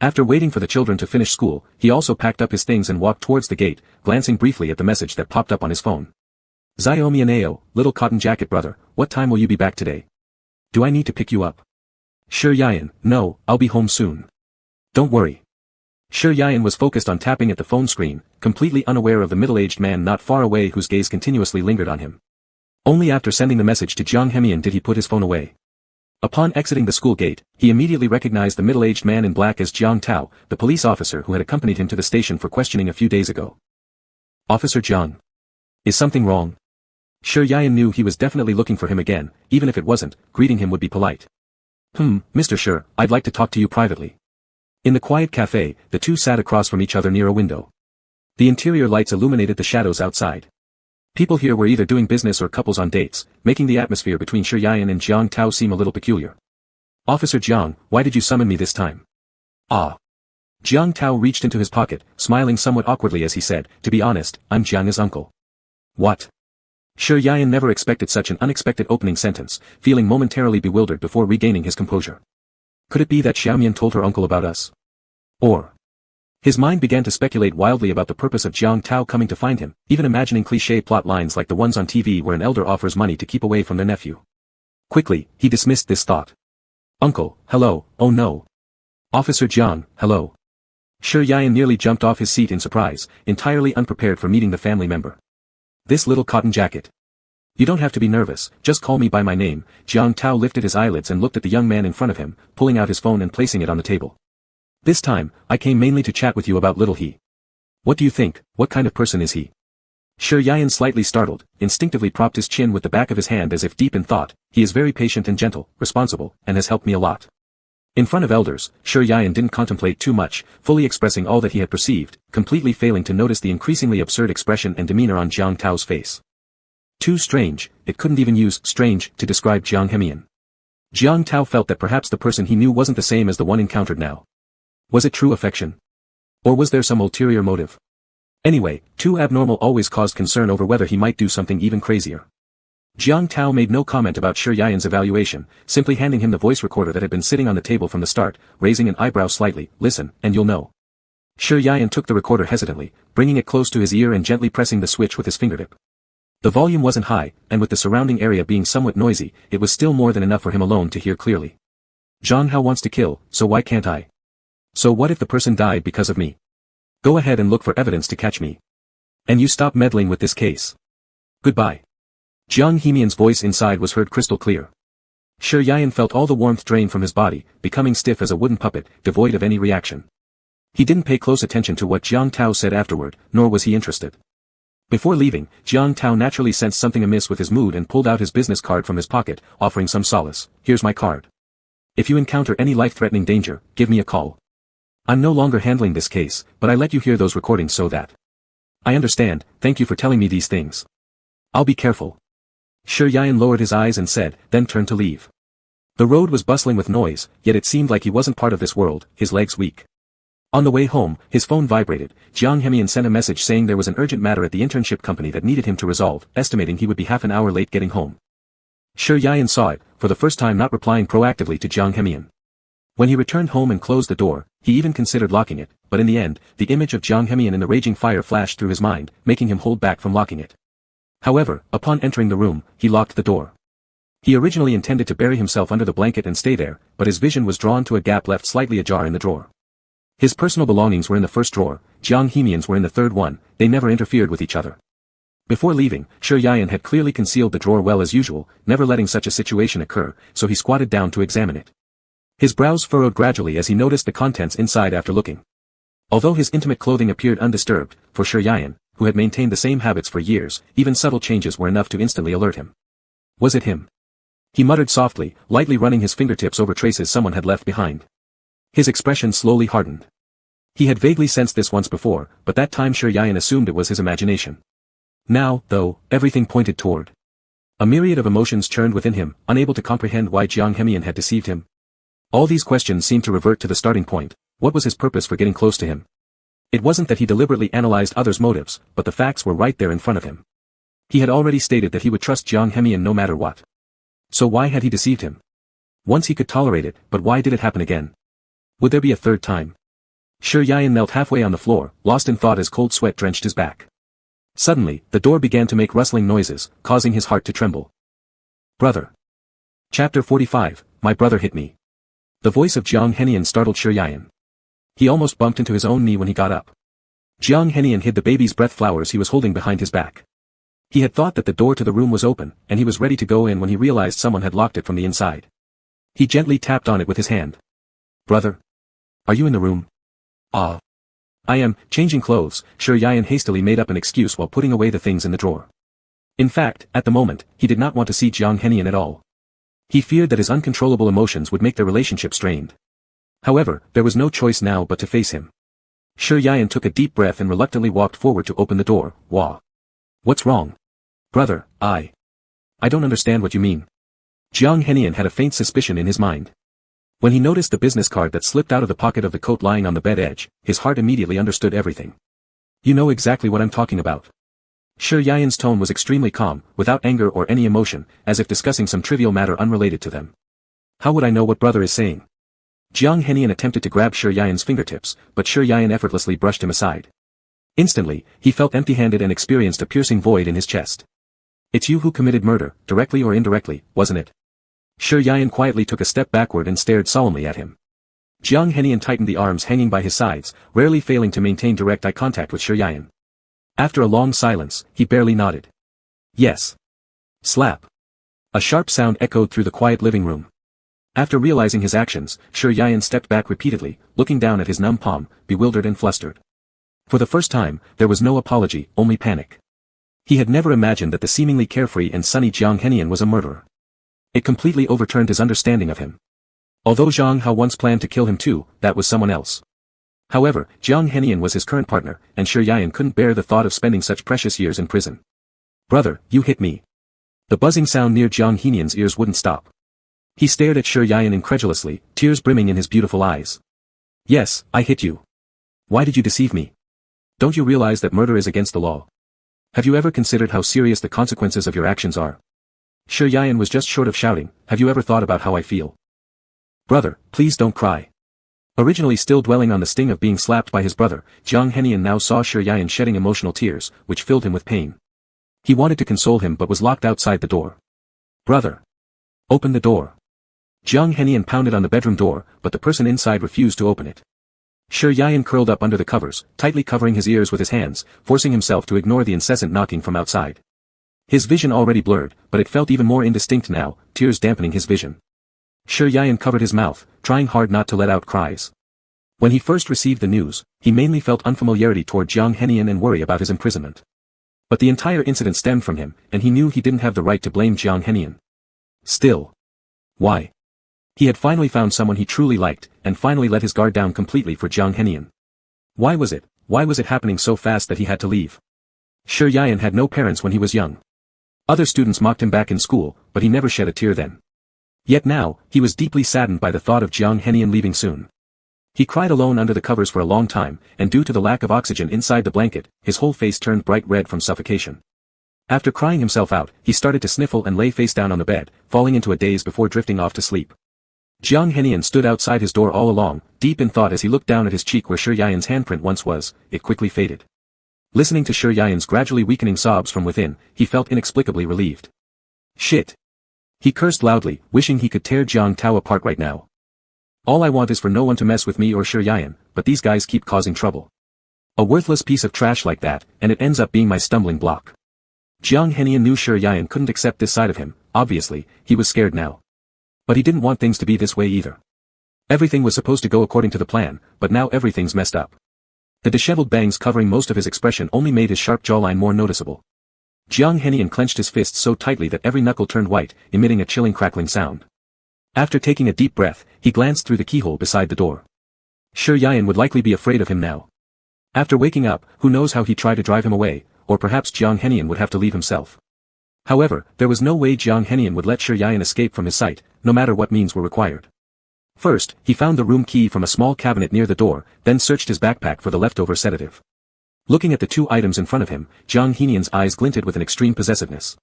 After waiting for the children to finish school, he also packed up his things and walked towards the gate, glancing briefly at the message that popped up on his phone. Xiaomi Aneo, little cotton jacket brother, what time will you be back today? Do I need to pick you up? Sure Yayan, no, I'll be home soon. Don't worry. Sure Yayan was focused on tapping at the phone screen, completely unaware of the middle-aged man not far away whose gaze continuously lingered on him. Only after sending the message to Jiang Hemian did he put his phone away. Upon exiting the school gate, he immediately recognized the middle-aged man in black as Jiang Tao, the police officer who had accompanied him to the station for questioning a few days ago. Officer Jiang. Is something wrong? Sure Yayan knew he was definitely looking for him again, even if it wasn't, greeting him would be polite. Mr. Sure, I'd like to talk to you privately. In the quiet cafe, the two sat across from each other near a window. The interior lights illuminated the shadows outside. People here were either doing business or couples on dates, making the atmosphere between Shi Yayan and Jiang Tao seem a little peculiar. Officer Jiang, why did you summon me this time? Ah. Jiang Tao reached into his pocket, smiling somewhat awkwardly as he said, to be honest, I'm Jiang's uncle. What? Shi Yayan never expected such an unexpected opening sentence, feeling momentarily bewildered before regaining his composure. Could it be that Xiaomian told her uncle about us? Or... His mind began to speculate wildly about the purpose of Jiang Tao coming to find him, even imagining cliché plot lines like the ones on TV where an elder offers money to keep away from their nephew. Quickly, he dismissed this thought. Uncle, hello, oh no. Officer Jiang, hello. Shi Yayan nearly jumped off his seat in surprise, entirely unprepared for meeting the family member. This little cotton jacket. You don't have to be nervous, just call me by my name. Jiang Tao lifted his eyelids and looked at the young man in front of him, pulling out his phone and placing it on the table. This time, I came mainly to chat with you about little he. What do you think, what kind of person is he? Shi Yayan slightly startled, instinctively propped his chin with the back of his hand as if deep in thought. He is very patient and gentle, responsible, and has helped me a lot. In front of elders, Shi Yayan didn't contemplate too much, fully expressing all that he had perceived, completely failing to notice the increasingly absurd expression and demeanor on Jiang Tao's face. Too strange, it couldn't even use strange to describe Jiang Hemian. Jiang Tao felt that perhaps the person he knew wasn't the same as the one encountered now. Was it true affection? Or was there some ulterior motive? Anyway, too abnormal always caused concern over whether he might do something even crazier. Jiang Tao made no comment about Shi Yayan's evaluation, simply handing him the voice recorder that had been sitting on the table from the start, raising an eyebrow slightly. Listen, and you'll know. Shi Yayan took the recorder hesitantly, bringing it close to his ear and gently pressing the switch with his fingertip. The volume wasn't high, and with the surrounding area being somewhat noisy, it was still more than enough for him alone to hear clearly. Zhang Hao wants to kill, so why can't I? So what if the person died because of me? Go ahead and look for evidence to catch me. And you stop meddling with this case. Goodbye. Jiang Hemian's voice inside was heard crystal clear. Shi Yayan felt all the warmth drain from his body, becoming stiff as a wooden puppet, devoid of any reaction. He didn't pay close attention to what Jiang Tao said afterward, nor was he interested. Before leaving, Jiang Tao naturally sensed something amiss with his mood and pulled out his business card from his pocket, offering some solace. Here's my card. If you encounter any life-threatening danger, give me a call. I'm no longer handling this case, but I let you hear those recordings so that. I understand, thank you for telling me these things. I'll be careful. Shi Yayan lowered his eyes and said, then turned to leave. The road was bustling with noise, yet it seemed like he wasn't part of this world, his legs weak. On the way home, his phone vibrated. Jiang Hemian sent a message saying there was an urgent matter at the internship company that needed him to resolve, estimating he would be half an hour late getting home. Shi Yayan saw it, for the first time not replying proactively to Jiang Hemian. When he returned home and closed the door, he even considered locking it, but in the end, the image of Jiang Hemian in the raging fire flashed through his mind, making him hold back from locking it. However, upon entering the room, he locked the door. He originally intended to bury himself under the blanket and stay there, but his vision was drawn to a gap left slightly ajar in the drawer. His personal belongings were in the first drawer, Jiang Hemian's were in the third one. They never interfered with each other. Before leaving, Shi Yayan had clearly concealed the drawer well as usual, never letting such a situation occur, so he squatted down to examine it. His brows furrowed gradually as he noticed the contents inside after looking. Although his intimate clothing appeared undisturbed, for Shi Yayan, who had maintained the same habits for years, even subtle changes were enough to instantly alert him. Was it him? He muttered softly, lightly running his fingertips over traces someone had left behind. His expression slowly hardened. He had vaguely sensed this once before, but that time Shi Yayan assumed it was his imagination. Now, though, everything pointed toward. A myriad of emotions churned within him, unable to comprehend why Jiang Hemian had deceived him. All these questions seemed to revert to the starting point. What was his purpose for getting close to him? It wasn't that he deliberately analyzed others' motives, but the facts were right there in front of him. He had already stated that he would trust Jiang Hemian no matter what. So why had he deceived him? Once he could tolerate it, but why did it happen again? Would there be a third time? Shi Yian knelt halfway on the floor, lost in thought as cold sweat drenched his back. Suddenly, the door began to make rustling noises, causing his heart to tremble. Brother. Chapter 45, My brother hit me. The voice of Jiang Henian startled Shi Yian. He almost bumped into his own knee when he got up. Jiang Henian hid the baby's breath flowers he was holding behind his back. He had thought that the door to the room was open, and he was ready to go in when he realized someone had locked it from the inside. He gently tapped on it with his hand. Brother? Are you in the room? Ah. I am, changing clothes. Shi Yian hastily made up an excuse while putting away the things in the drawer. In fact, at the moment, he did not want to see Jiang Henian at all. He feared that his uncontrollable emotions would make their relationship strained. However, there was no choice now but to face him. Shi Yian took a deep breath and reluctantly walked forward to open the door. Wah. What's wrong? Brother, I don't understand what you mean. Jiang Henian had a faint suspicion in his mind. When he noticed the business card that slipped out of the pocket of the coat lying on the bed edge, his heart immediately understood everything. You know exactly what I'm talking about. Shi Yian's tone was extremely calm, without anger or any emotion, as if discussing some trivial matter unrelated to them. How would I know what brother is saying? Jiang Henian attempted to grab Shi Yian's fingertips, but Shi Yian effortlessly brushed him aside. Instantly, he felt empty-handed and experienced a piercing void in his chest. It's you who committed murder, directly or indirectly, wasn't it? Shi Yian quietly took a step backward and stared solemnly at him. Jiang Henian tightened the arms hanging by his sides, rarely failing to maintain direct eye contact with Shi Yian. After a long silence, he barely nodded. Yes. Slap. A sharp sound echoed through the quiet living room. After realizing his actions, Shi Yian stepped back repeatedly, looking down at his numb palm, bewildered and flustered. For the first time, there was no apology, only panic. He had never imagined that the seemingly carefree and sunny Jiang Henian was a murderer. It completely overturned his understanding of him. Although Zhang Hao once planned to kill him too, that was someone else. However, Jiang Henian was his current partner, and Shi Yian couldn't bear the thought of spending such precious years in prison. Brother, you hit me. The buzzing sound near Jiang Henian's ears wouldn't stop. He stared at Shi Yian incredulously, tears brimming in his beautiful eyes. Yes, I hit you. Why did you deceive me? Don't you realize that murder is against the law? Have you ever considered how serious the consequences of your actions are? Shi Yian was just short of shouting, have you ever thought about how I feel? Brother, please don't cry. Originally still dwelling on the sting of being slapped by his brother, Jiang Henian now saw Shi Yian shedding emotional tears, which filled him with pain. He wanted to console him but was locked outside the door. Brother. Open the door. Jiang Henian pounded on the bedroom door, but the person inside refused to open it. Shi Yian curled up under the covers, tightly covering his ears with his hands, forcing himself to ignore the incessant knocking from outside. His vision already blurred, but it felt even more indistinct now, tears dampening his vision. Shi Yian covered his mouth, trying hard not to let out cries. When he first received the news, he mainly felt unfamiliarity toward Jiang Henian and worry about his imprisonment. But the entire incident stemmed from him, and he knew he didn't have the right to blame Jiang Henian. Still. Why? He had finally found someone he truly liked, and finally let his guard down completely for Jiang Henian. Why was it happening so fast that he had to leave? Shi Yian had no parents when he was young. Other students mocked him back in school, but he never shed a tear then. Yet now, he was deeply saddened by the thought of Jiang Henian leaving soon. He cried alone under the covers for a long time, and due to the lack of oxygen inside the blanket, his whole face turned bright red from suffocation. After crying himself out, he started to sniffle and lay face down on the bed, falling into a daze before drifting off to sleep. Jiang Henian stood outside his door all along, deep in thought as he looked down at his cheek where Shi Yian's handprint once was. It quickly faded. Listening to Shi Yian's gradually weakening sobs from within, he felt inexplicably relieved. Shit. He cursed loudly, wishing he could tear Jiang Tao apart right now. All I want is for no one to mess with me or Shi Yian, but these guys keep causing trouble. A worthless piece of trash like that, and it ends up being my stumbling block. Jiang Henian knew Shi Yian couldn't accept this side of him. Obviously, he was scared now. But he didn't want things to be this way either. Everything was supposed to go according to the plan, but now everything's messed up. The disheveled bangs covering most of his expression only made his sharp jawline more noticeable. Jiang Henian clenched his fists so tightly that every knuckle turned white, emitting a chilling crackling sound. After taking a deep breath, he glanced through the keyhole beside the door. Shi Yian would likely be afraid of him now. After waking up, who knows how he'd try to drive him away, or perhaps Jiang Henian would have to leave himself. However, there was no way Jiang Henian would let Shi Yian escape from his sight, no matter what means were required. First, he found the room key from a small cabinet near the door, then searched his backpack for the leftover sedative. Looking at the two items in front of him, Jiang Henian's eyes glinted with an extreme possessiveness.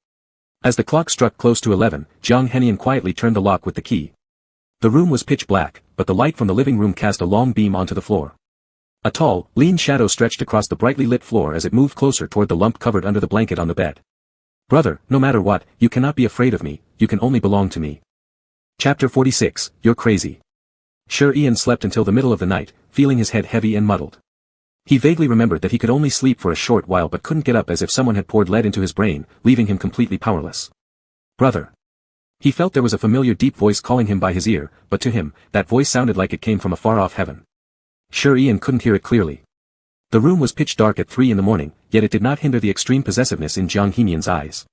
As the clock struck close to 11, Jiang Henian quietly turned the lock with the key. The room was pitch black, but the light from the living room cast a long beam onto the floor. A tall, lean shadow stretched across the brightly lit floor as it moved closer toward the lump covered under the blanket on the bed. Brother, no matter what, you cannot be afraid of me, you can only belong to me. Chapter 46, You're Crazy. Sure Ian slept until the middle of the night, feeling his head heavy and muddled. He vaguely remembered that he could only sleep for a short while but couldn't get up, as if someone had poured lead into his brain, leaving him completely powerless. Brother. He felt there was a familiar deep voice calling him by his ear, but to him, that voice sounded like it came from a far-off heaven. Sure Ian couldn't hear it clearly. The room was pitch dark at 3 in the morning, yet it did not hinder the extreme possessiveness in Jiang Hemian's eyes.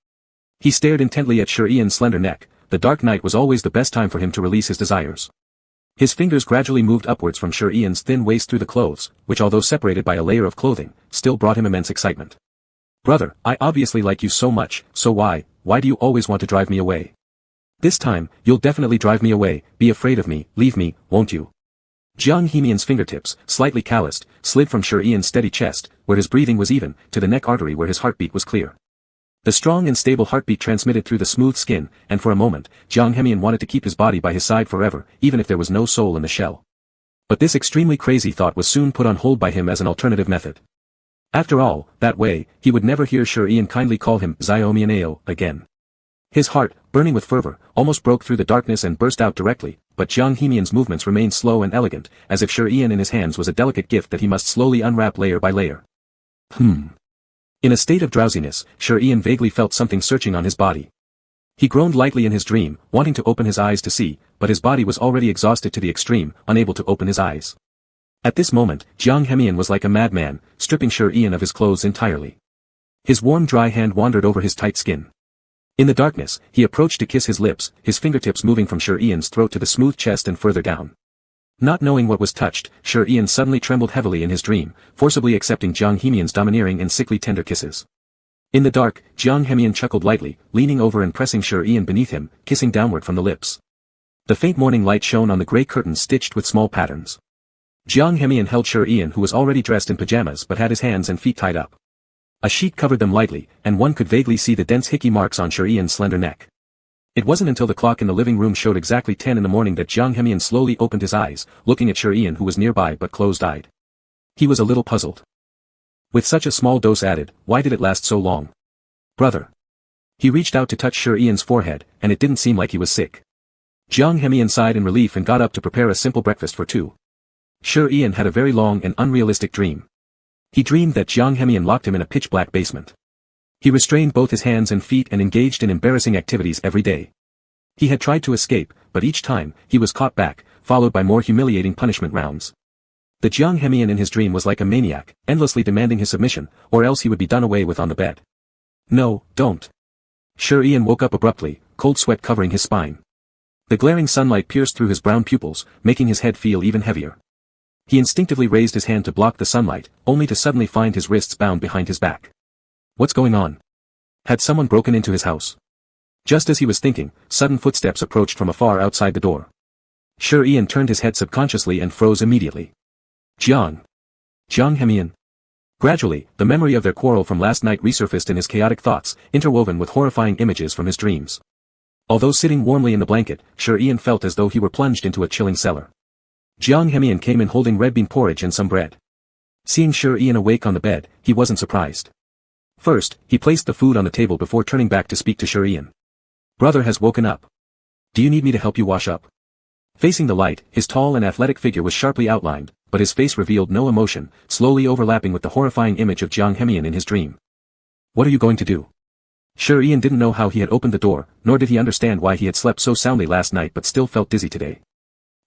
He stared intently at Sure Ian's slender neck. The dark night was always the best time for him to release his desires. His fingers gradually moved upwards from Sure Ian's thin waist through the clothes, which, although separated by a layer of clothing, still brought him immense excitement. Brother, I obviously like you so much, so why do you always want to drive me away? This time, you'll definitely drive me away, be afraid of me, leave me, won't you? Jiang Hemian's fingertips, slightly calloused, slid from Sure Ian's steady chest, where his breathing was even, to the neck artery where his heartbeat was clear. The strong and stable heartbeat transmitted through the smooth skin, and for a moment, Jiang Hemian wanted to keep his body by his side forever, even if there was no soul in the shell. But this extremely crazy thought was soon put on hold by him as an alternative method. After all, that way, he would never hear Sure Ian kindly call him Xiaomianao again. His heart, burning with fervor, almost broke through the darkness and burst out directly, but Jiang Hemian's movements remained slow and elegant, as if Sure Ian in his hands was a delicate gift that he must slowly unwrap layer by layer. In a state of drowsiness, Sure Ian vaguely felt something searching on his body. He groaned lightly in his dream, wanting to open his eyes to see, but his body was already exhausted to the extreme, unable to open his eyes. At this moment, Jiang Hemian was like a madman, stripping Sure Ian of his clothes entirely. His warm dry hand wandered over his tight skin. In the darkness, he approached to kiss his lips, his fingertips moving from Sure Ian's throat to the smooth chest and further down. Not knowing what was touched, Sure Ian suddenly trembled heavily in his dream, forcibly accepting Jiang Hemian's domineering and sickly tender kisses. In the dark, Jiang Hemian chuckled lightly, leaning over and pressing Sure Ian beneath him, kissing downward from the lips. The faint morning light shone on the grey curtains stitched with small patterns. Jiang Hemian held Sure Ian, who was already dressed in pajamas but had his hands and feet tied up. A sheet covered them lightly, and one could vaguely see the dense hickey marks on Sure Ian's slender neck. It wasn't until the clock in the living room showed exactly 10 in the morning that Jiang Hemian slowly opened his eyes, looking at Sure Ian, who was nearby but closed-eyed. He was a little puzzled. With such a small dose added, why did it last so long? Brother. He reached out to touch Sure Ian's forehead, and it didn't seem like he was sick. Jiang Hemian sighed in relief and got up to prepare a simple breakfast for two. Sure Ian had a very long and unrealistic dream. He dreamed that Jiang Hemian locked him in a pitch-black basement. He restrained both his hands and feet and engaged in embarrassing activities every day. He had tried to escape, but each time, he was caught back, followed by more humiliating punishment rounds. The Jiang Hemian in his dream was like a maniac, endlessly demanding his submission, or else he would be done away with on the bed. No, don't. Sure Ian woke up abruptly, cold sweat covering his spine. The glaring sunlight pierced through his brown pupils, making his head feel even heavier. He instinctively raised his hand to block the sunlight, only to suddenly find his wrists bound behind his back. What's going on? Had someone broken into his house? Just as he was thinking, sudden footsteps approached from afar outside the door. Sure Ian turned his head subconsciously and froze immediately. Jiang Hemian. Gradually, the memory of their quarrel from last night resurfaced in his chaotic thoughts, interwoven with horrifying images from his dreams. Although sitting warmly in the blanket, Sure Ian felt as though he were plunged into a chilling cellar. Jiang Hemian came in holding red bean porridge and some bread. Seeing Sure Ian awake on the bed, he wasn't surprised. First, he placed the food on the table before turning back to speak to Sure Ian. Brother has woken up. Do you need me to help you wash up? Facing the light, his tall and athletic figure was sharply outlined, but his face revealed no emotion, slowly overlapping with the horrifying image of Jiang Hemian in his dream. What are you going to do? Sure Ian didn't know how he had opened the door, nor did he understand why he had slept so soundly last night but still felt dizzy today.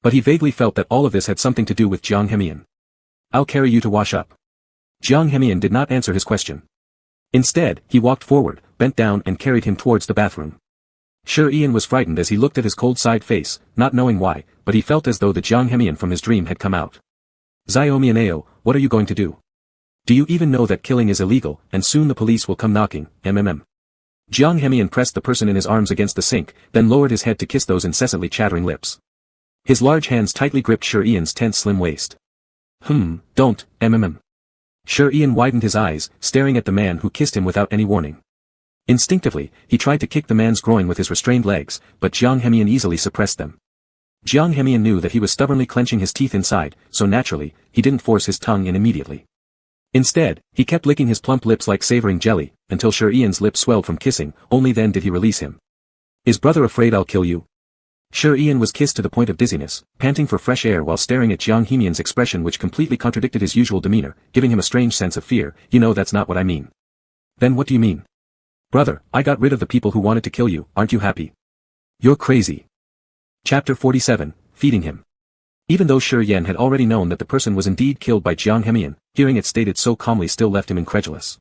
But he vaguely felt that all of this had something to do with Jiang Hemian. I'll carry you to wash up. Jiang Hemian did not answer his question. Instead, he walked forward, bent down and carried him towards the bathroom. Sure Ian was frightened as he looked at his cold-side face, not knowing why, but he felt as though the Jiang Hemian from his dream had come out. Xiaomianao, what are you going to do? Do you even know that killing is illegal, and soon the police will come knocking, Jiang Hemian pressed the person in his arms against the sink, then lowered his head to kiss those incessantly chattering lips. His large hands tightly gripped Sure Ian's tense slim waist. Don't, Sure Ian widened his eyes, staring at the man who kissed him without any warning. Instinctively, he tried to kick the man's groin with his restrained legs, but Jiang Hemian easily suppressed them. Jiang Hemian knew that he was stubbornly clenching his teeth inside, so naturally, he didn't force his tongue in immediately. Instead, he kept licking his plump lips like savoring jelly, until Sir Ian's lips swelled from kissing, only then did he release him. Is brother afraid I'll kill you? Sir Ian was kissed to the point of dizziness, panting for fresh air while staring at Jiang Hemian's expression which completely contradicted his usual demeanor, giving him a strange sense of fear. You know that's not what I mean. Then what do you mean? Brother, I got rid of the people who wanted to kill you, aren't you happy? You're crazy. Chapter 47, Feeding Him. Even though Shi Yan had already known that the person was indeed killed by Jiang Hemian, hearing it stated so calmly still left him incredulous.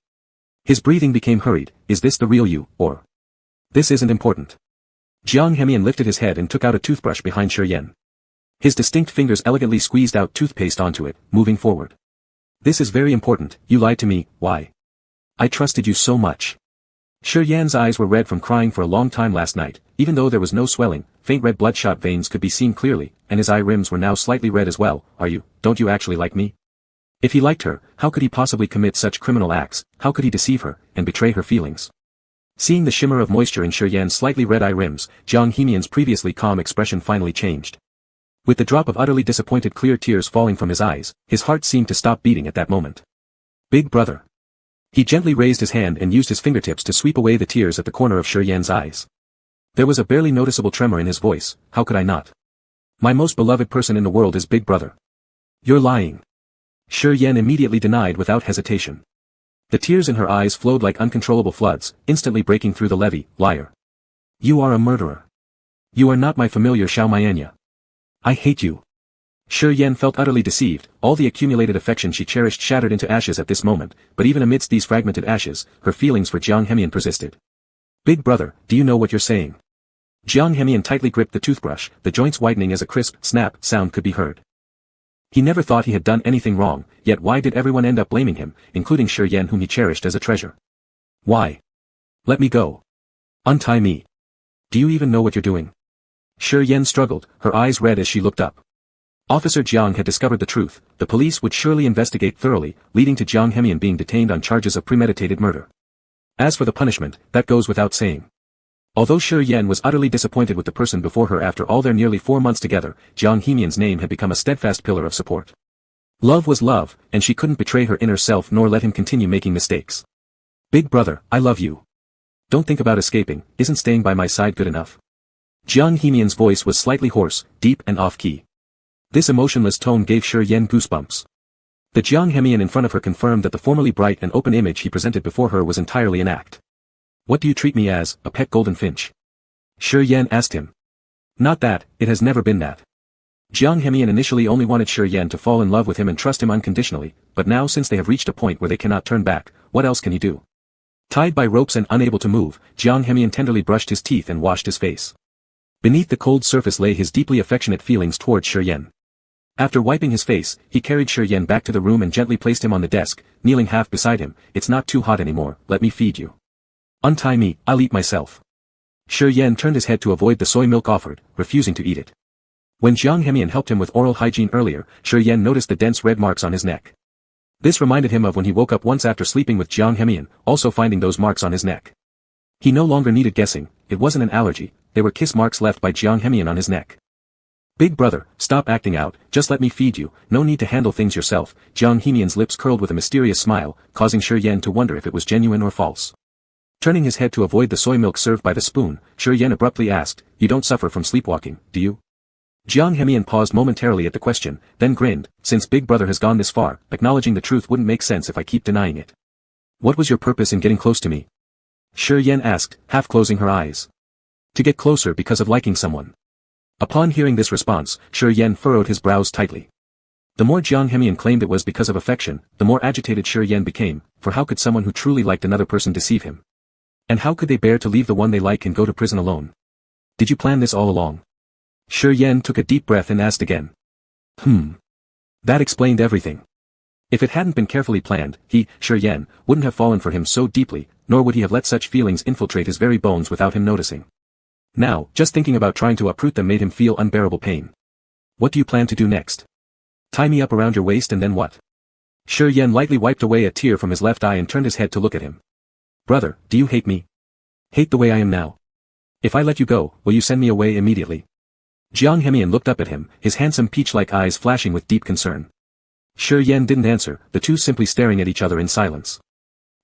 His breathing became hurried. Is this the real you, or? This isn't important. Jiang Hemian lifted his head and took out a toothbrush behind Shi Yan. His distinct fingers elegantly squeezed out toothpaste onto it, moving forward. This is very important. You lied to me. Why? I trusted you so much. Shi Yan's eyes were red from crying for a long time last night. Even though there was no swelling, faint red bloodshot veins could be seen clearly, and his eye rims were now slightly red as well. Don't you actually like me? If he liked her, how could he possibly commit such criminal acts? How could he deceive her, and betray her feelings? Seeing the shimmer of moisture in Shi Yan's slightly red eye rims, Jiang Hemian's previously calm expression finally changed. With the drop of utterly disappointed clear tears falling from his eyes, his heart seemed to stop beating at that moment. Big brother. He gently raised his hand and used his fingertips to sweep away the tears at the corner of Shi Yan's eyes. There was a barely noticeable tremor in his voice. How could I not? My most beloved person in the world is Big Brother. You're lying. Shi Yan immediately denied without hesitation. The tears in her eyes flowed like uncontrollable floods, instantly breaking through the levee. Liar. You are a murderer. You are not my familiar Xiao Mianya. I hate you. Shi Yan felt utterly deceived. All the accumulated affection she cherished shattered into ashes at this moment, but even amidst these fragmented ashes, her feelings for Jiang Hemian persisted. Big brother, do you know what you're saying? Jiang Hemian tightly gripped the toothbrush, the joints widening as a crisp, snap sound could be heard. He never thought he had done anything wrong, yet why did everyone end up blaming him, including Shi Yan whom he cherished as a treasure? Why? Let me go. Untie me. Do you even know what you're doing? Shi Yan struggled, her eyes red as she looked up. Officer Jiang had discovered the truth. The police would surely investigate thoroughly, leading to Jiang Hemian being detained on charges of premeditated murder. As for the punishment, that goes without saying. Although Shi Yan was utterly disappointed with the person before her after all their nearly 4 months together, Jiang Hemian's name had become a steadfast pillar of support. Love was love, and she couldn't betray her inner self nor let him continue making mistakes. Big brother, I love you. Don't think about escaping. Isn't staying by my side good enough? Jiang Hemian's voice was slightly hoarse, deep and off-key. This emotionless tone gave Shi Yan goosebumps. The Jiang Hemian in front of her confirmed that the formerly bright and open image he presented before her was entirely an act. What do you treat me as, a pet golden finch? Shi Yan asked him. Not that, it has never been that. Jiang Hemian initially only wanted Shi Yan to fall in love with him and trust him unconditionally, but now since they have reached a point where they cannot turn back, what else can he do? Tied by ropes and unable to move, Jiang Hemian tenderly brushed his teeth and washed his face. Beneath the cold surface lay his deeply affectionate feelings toward Shi Yan. After wiping his face, he carried Shi Yan back to the room and gently placed him on the desk, kneeling half beside him. It's not too hot anymore, let me feed you. Untie me, I'll eat myself. Shi Yan turned his head to avoid the soy milk offered, refusing to eat it. When Jiang Hemian helped him with oral hygiene earlier, Shi Yan noticed the dense red marks on his neck. This reminded him of when he woke up once after sleeping with Jiang Hemian, also finding those marks on his neck. He no longer needed guessing, it wasn't an allergy, they were kiss marks left by Jiang Hemian on his neck. Big brother, stop acting out, just let me feed you, no need to handle things yourself. Jiang Hemian's lips curled with a mysterious smile, causing Shi Yan to wonder if it was genuine or false. Turning his head to avoid the soy milk served by the spoon, Shi Yan abruptly asked, you don't suffer from sleepwalking, do you? Jiang Hemian paused momentarily at the question, then grinned, since Big Brother has gone this far, acknowledging the truth wouldn't make sense if I keep denying it. What was your purpose in getting close to me? Shi Yan asked, half closing her eyes. To get closer because of liking someone. Upon hearing this response, Shi Yan furrowed his brows tightly. The more Jiang Hemian claimed it was because of affection, the more agitated Shi Yan became, for how could someone who truly liked another person deceive him? And how could they bear to leave the one they like and go to prison alone? Did you plan this all along? Shi Yan took a deep breath and asked again. That explained everything. If it hadn't been carefully planned, he, Shi Yan, wouldn't have fallen for him so deeply, nor would he have let such feelings infiltrate his very bones without him noticing. Now, just thinking about trying to uproot them made him feel unbearable pain. What do you plan to do next? Tie me up around your waist and then what? Shi Yan lightly wiped away a tear from his left eye and turned his head to look at him. Brother, do you hate me? Hate the way I am now? If I let you go, will you send me away immediately? Jiang Hemian looked up at him, his handsome peach-like eyes flashing with deep concern. Shi Yan didn't answer, the two simply staring at each other in silence.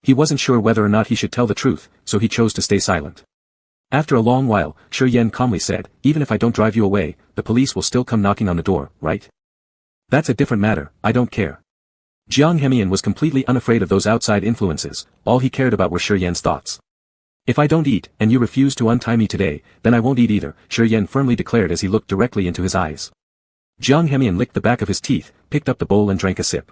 He wasn't sure whether or not he should tell the truth, so he chose to stay silent. After a long while, Shi Yan calmly said, "Even if I don't drive you away, the police will still come knocking on the door, right? That's a different matter, I don't care." Jiang Hemian was completely unafraid of those outside influences, all he cared about were Shi Yan's thoughts. "If I don't eat, and you refuse to untie me today, then I won't eat either," Shi Yan firmly declared as he looked directly into his eyes. Jiang Hemian licked the back of his teeth, picked up the bowl and drank a sip.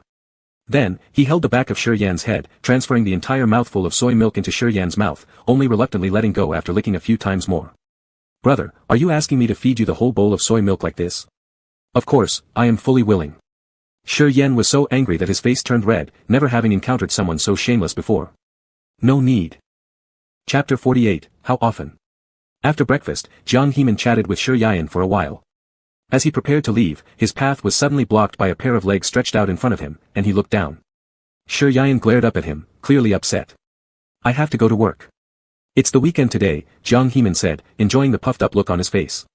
Then, he held the back of Shi Yan's head, transferring the entire mouthful of soy milk into Shi Yan's mouth, only reluctantly letting go after licking a few times more. "Brother, are you asking me to feed you the whole bowl of soy milk like this?" "Of course, I am fully willing." Shi Yan was so angry that his face turned red, never having encountered someone so shameless before. "No need." Chapter 48, How Often? After breakfast, Jiang Heman chatted with Shi Yan for a while. As he prepared to leave, his path was suddenly blocked by a pair of legs stretched out in front of him, and he looked down. Shi Yan glared up at him, clearly upset. "I have to go to work." "It's the weekend today," Jiang Heman said, enjoying the puffed-up look on his face.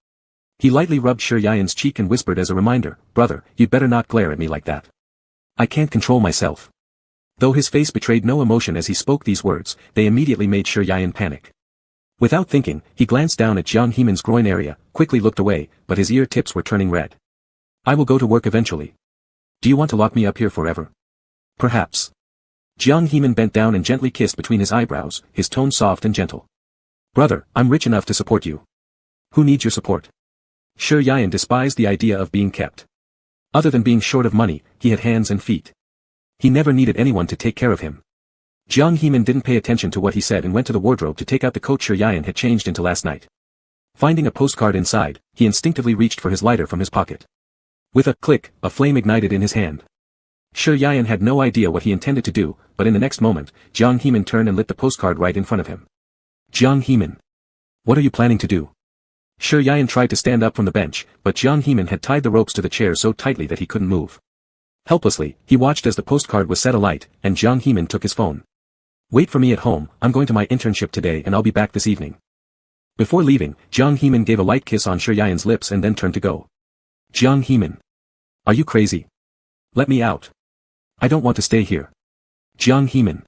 He lightly rubbed Shi Yan's cheek and whispered as a reminder, "Brother, you'd better not glare at me like that. I can't control myself." Though his face betrayed no emotion as he spoke these words, they immediately made Shi Yan panic. Without thinking, he glanced down at Jiang Heman's groin area, quickly looked away, but his ear tips were turning red. "I will go to work eventually. Do you want to lock me up here forever?" "Perhaps." Jiang Heman bent down and gently kissed between his eyebrows, his tone soft and gentle. "Brother, I'm rich enough to support you. Who needs your support?" Shi Yan despised the idea of being kept. Other than being short of money, he had hands and feet. He never needed anyone to take care of him. Jiang Heman didn't pay attention to what he said and went to the wardrobe to take out the coat Shi Yan had changed into last night. Finding a postcard inside, he instinctively reached for his lighter from his pocket. With a click, a flame ignited in his hand. Shi Yan had no idea what he intended to do, but in the next moment, Jiang Heman turned and lit the postcard right in front of him. "Jiang Heman. What are you planning to do?" Shi Yan tried to stand up from the bench, but Jiang Heman had tied the ropes to the chair so tightly that he couldn't move. Helplessly, he watched as the postcard was set alight, and Jiang Heman took his phone. "Wait for me at home, I'm going to my internship today and I'll be back this evening." Before leaving, Jiang Heman gave a light kiss on Shi Yan's lips and then turned to go. "Jiang Heman. Are you crazy? Let me out. I don't want to stay here." Jiang Heman.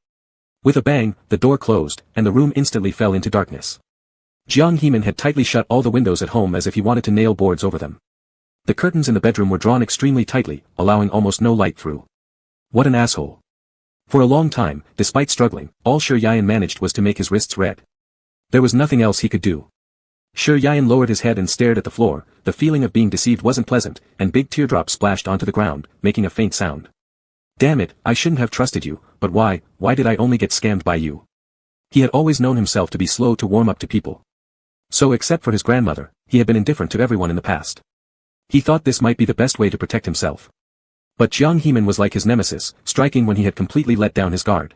With a bang, the door closed, and the room instantly fell into darkness. Jiang Heman had tightly shut all the windows at home as if he wanted to nail boards over them. The curtains in the bedroom were drawn extremely tightly, allowing almost no light through. What an asshole. For a long time, despite struggling, all Shi Yan managed was to make his wrists red. There was nothing else he could do. Shi Yan lowered his head and stared at the floor, the feeling of being deceived wasn't pleasant, and big teardrops splashed onto the ground, making a faint sound. "Damn it, I shouldn't have trusted you, but why did I only get scammed by you?" He had always known himself to be slow to warm up to people. So except for his grandmother, he had been indifferent to everyone in the past. He thought this might be the best way to protect himself. But Jiang Heman was like his nemesis, striking when he had completely let down his guard.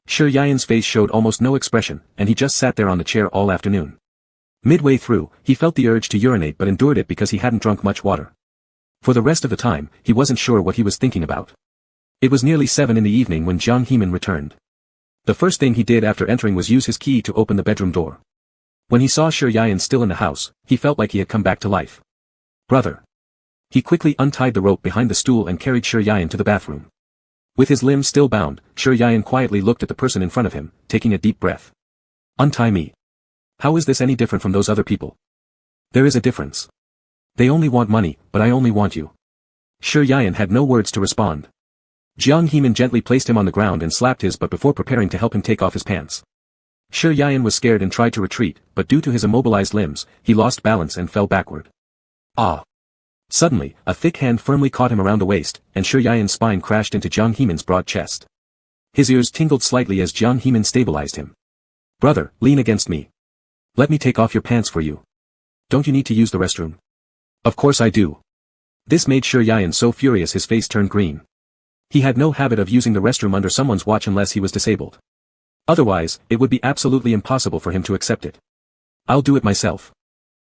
Shi Yan's face showed almost no expression, and he just sat there on the chair all afternoon. Midway through, he felt the urge to urinate but endured it because he hadn't drunk much water. For the rest of the time, he wasn't sure what he was thinking about. It was nearly 7 in the evening when Jiang Heman returned. The first thing he did after entering was use his key to open the bedroom door. When he saw Shi Yan still in the house, he felt like he had come back to life. "Brother." He quickly untied the rope behind the stool and carried Shi Yan to the bathroom. With his limbs still bound, Shi Yan quietly looked at the person in front of him, taking a deep breath. "Untie me. How is this any different from those other people?" "There is a difference. They only want money, but I only want you." Shi Yan had no words to respond. Jiang Heman gently placed him on the ground and slapped his butt before preparing to help him take off his pants. Shi Yan was scared and tried to retreat, but due to his immobilized limbs, he lost balance and fell backward. Ah! Suddenly, a thick hand firmly caught him around the waist, and Shi Yan's spine crashed into Jiang Heman's broad chest. His ears tingled slightly as Jiang Heman stabilized him. "Brother, lean against me. Let me take off your pants for you. Don't you need to use the restroom?" "Of course I do." This made Shi Yan so furious his face turned green. He had no habit of using the restroom under someone's watch unless he was disabled. Otherwise, it would be absolutely impossible for him to accept it. "I'll do it myself.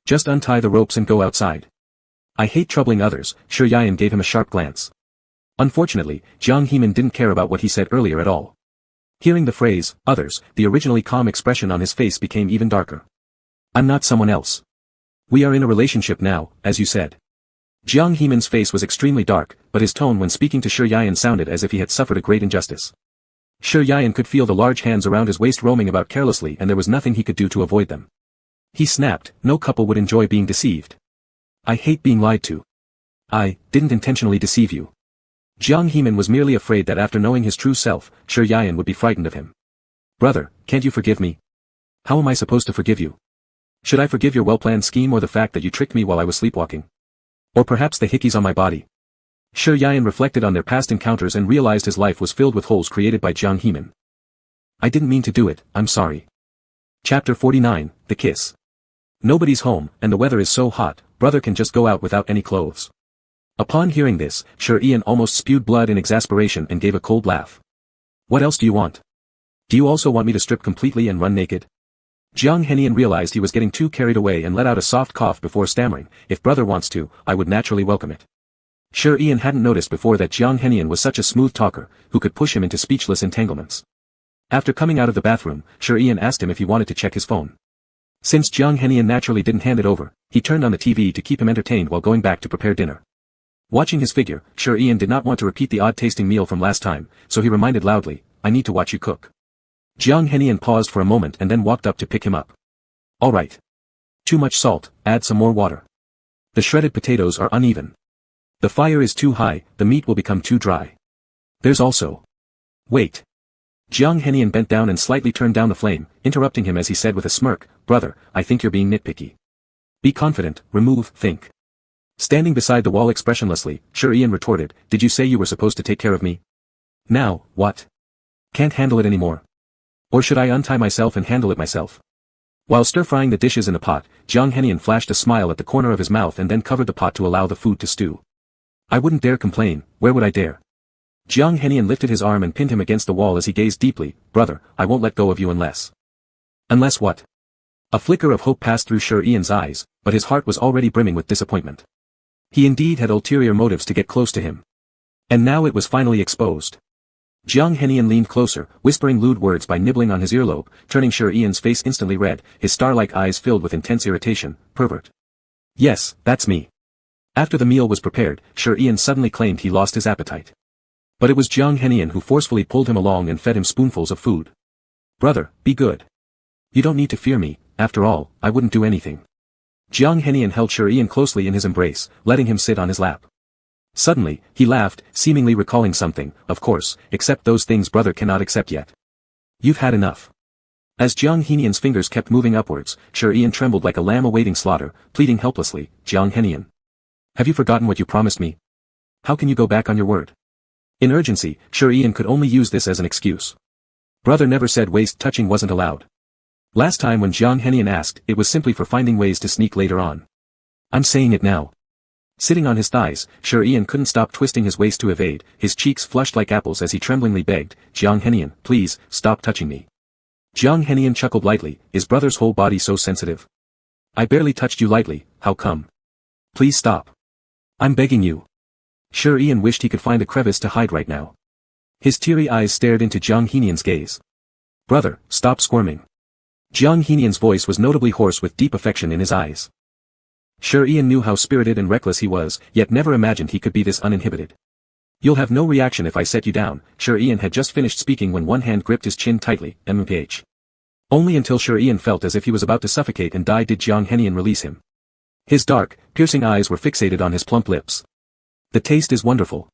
Just untie the ropes and go outside. I hate troubling others." Shi Yan gave him a sharp glance. Unfortunately, Jiang Heman didn't care about what he said earlier at all. Hearing the phrase, "others," the originally calm expression on his face became even darker. "I'm not someone else. We are in a relationship now, as you said. Jiang Heman's face was extremely dark, but his tone when speaking to Shi Yian sounded as if he had suffered a great injustice. Shi Yian could feel the large hands around his waist roaming about carelessly and there was nothing he could do to avoid them. He snapped, no couple would enjoy being deceived. I hate being lied to. I didn't intentionally deceive you. Jiang Heman was merely afraid that after knowing his true self, Shi Yian would be frightened of him. Brother, can't you forgive me? How am I supposed to forgive you? Should I forgive your well-planned scheme or the fact that you tricked me while I was sleepwalking? Or perhaps the hickeys on my body? Shi Yian reflected on their past encounters and realized his life was filled with holes created by Jiang Heman. I didn't mean to do it, I'm sorry. Chapter 49, The Kiss. Nobody's home, and the weather is so hot, brother can just go out without any clothes. Upon hearing this, Shi Yian almost spewed blood in exasperation and gave a cold laugh. What else do you want? Do you also want me to strip completely and run naked? Jiang Henian realized he was getting too carried away and let out a soft cough before stammering, if brother wants to, I would naturally welcome it. Shi Yian hadn't noticed before that Jiang Henian was such a smooth talker, who could push him into speechless entanglements. After coming out of the bathroom, Shi Yian asked him if he wanted to check his phone. Since Jiang Henian naturally didn't hand it over, he turned on the TV to keep him entertained while going back to prepare dinner. Watching his figure, Shi Yian did not want to repeat the odd-tasting meal from last time, so he reminded loudly, I need to watch you cook. Jiang Henian paused for a moment and then walked up to pick him up. All right. Too much salt, add some more water. The shredded potatoes are uneven. The fire is too high, the meat will become too dry. There's also... Wait. Jiang Henian bent down and slightly turned down the flame, interrupting him as he said with a smirk, Brother, I think you're being nitpicky. Be confident, remove, think. Standing beside the wall expressionlessly, Shi Yian retorted, Did you say you were supposed to take care of me? Now, what? Can't handle it anymore. Or should I untie myself and handle it myself? While stir-frying the dishes in a pot, Jiang Henian flashed a smile at the corner of his mouth and then covered the pot to allow the food to stew. I wouldn't dare complain, where would I dare? Jiang Henian lifted his arm and pinned him against the wall as he gazed deeply, Brother, I won't let go of you unless... Unless what? A flicker of hope passed through Shi Yian's eyes, but his heart was already brimming with disappointment. He indeed had ulterior motives to get close to him. And now it was finally exposed. Jiang Henian leaned closer, whispering lewd words by nibbling on his earlobe, turning Shi Yian's face instantly red, his star-like eyes filled with intense irritation, pervert. Yes, that's me. After the meal was prepared, Shi Yian suddenly claimed he lost his appetite. But it was Jiang Henian who forcefully pulled him along and fed him spoonfuls of food. Brother, be good. You don't need to fear me, after all, I wouldn't do anything. Jiang Henian held Shi Yian closely in his embrace, letting him sit on his lap. Suddenly, he laughed, seemingly recalling something, of course, except those things brother cannot accept yet. You've had enough. As Jiang Henian's fingers kept moving upwards, Shi Yian trembled like a lamb awaiting slaughter, pleading helplessly, Jiang Henian. Have you forgotten what you promised me? How can you go back on your word? In urgency, Shi Yian could only use this as an excuse. Brother never said waist touching wasn't allowed. Last time when Jiang Henian asked, it was simply for finding ways to sneak later on. I'm saying it now. Sitting on his thighs, Shi Yian couldn't stop twisting his waist to evade, his cheeks flushed like apples as he tremblingly begged, Jiang Henian, please, stop touching me. Jiang Henian chuckled lightly, is brother's whole body so sensitive? I barely touched you lightly, how come? Please stop. I'm begging you. Shi Yian wished he could find a crevice to hide right now. His teary eyes stared into Jiang Henian's gaze. Brother, stop squirming. Jiang Henian's voice was notably hoarse with deep affection in his eyes. Shi Yian knew how spirited and reckless he was, yet never imagined he could be this uninhibited. You'll have no reaction if I set you down, Shi Yian had just finished speaking when one hand gripped his chin tightly, mph. Only until Shi Yian felt as if he was about to suffocate and die did Jiang Henian release him. His dark, piercing eyes were fixated on his plump lips. The taste is wonderful.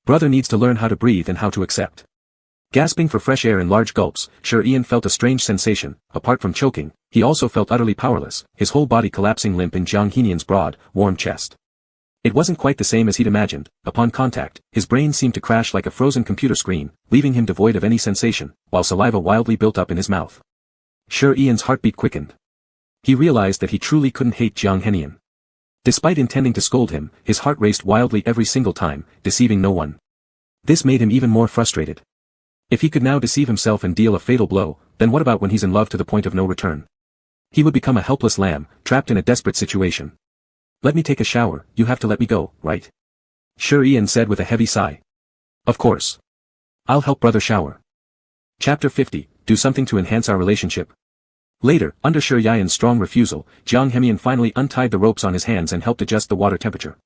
Brother needs to learn how to breathe and how to accept. Gasping for fresh air in large gulps, Shi Yian felt a strange sensation, apart from choking, he also felt utterly powerless, his whole body collapsing limp in Jiang Henian's broad, warm chest. It wasn't quite the same as he'd imagined, upon contact, his brain seemed to crash like a frozen computer screen, leaving him devoid of any sensation, while saliva wildly built up in his mouth. Shi Yian's heartbeat quickened. He realized that he truly couldn't hate Jiang Henian. Despite intending to scold him, his heart raced wildly every single time, deceiving no one. This made him even more frustrated. If he could now deceive himself and deal a fatal blow, then what about when he's in love to the point of no return? He would become a helpless lamb, trapped in a desperate situation. Let me take a shower, you have to let me go, right? Shi Yian said with a heavy sigh. Of course. I'll help brother shower. Chapter 50, Do something to enhance our relationship. Later, under Shi Yan's strong refusal, Jiang Hemian finally untied the ropes on his hands and helped adjust the water temperature.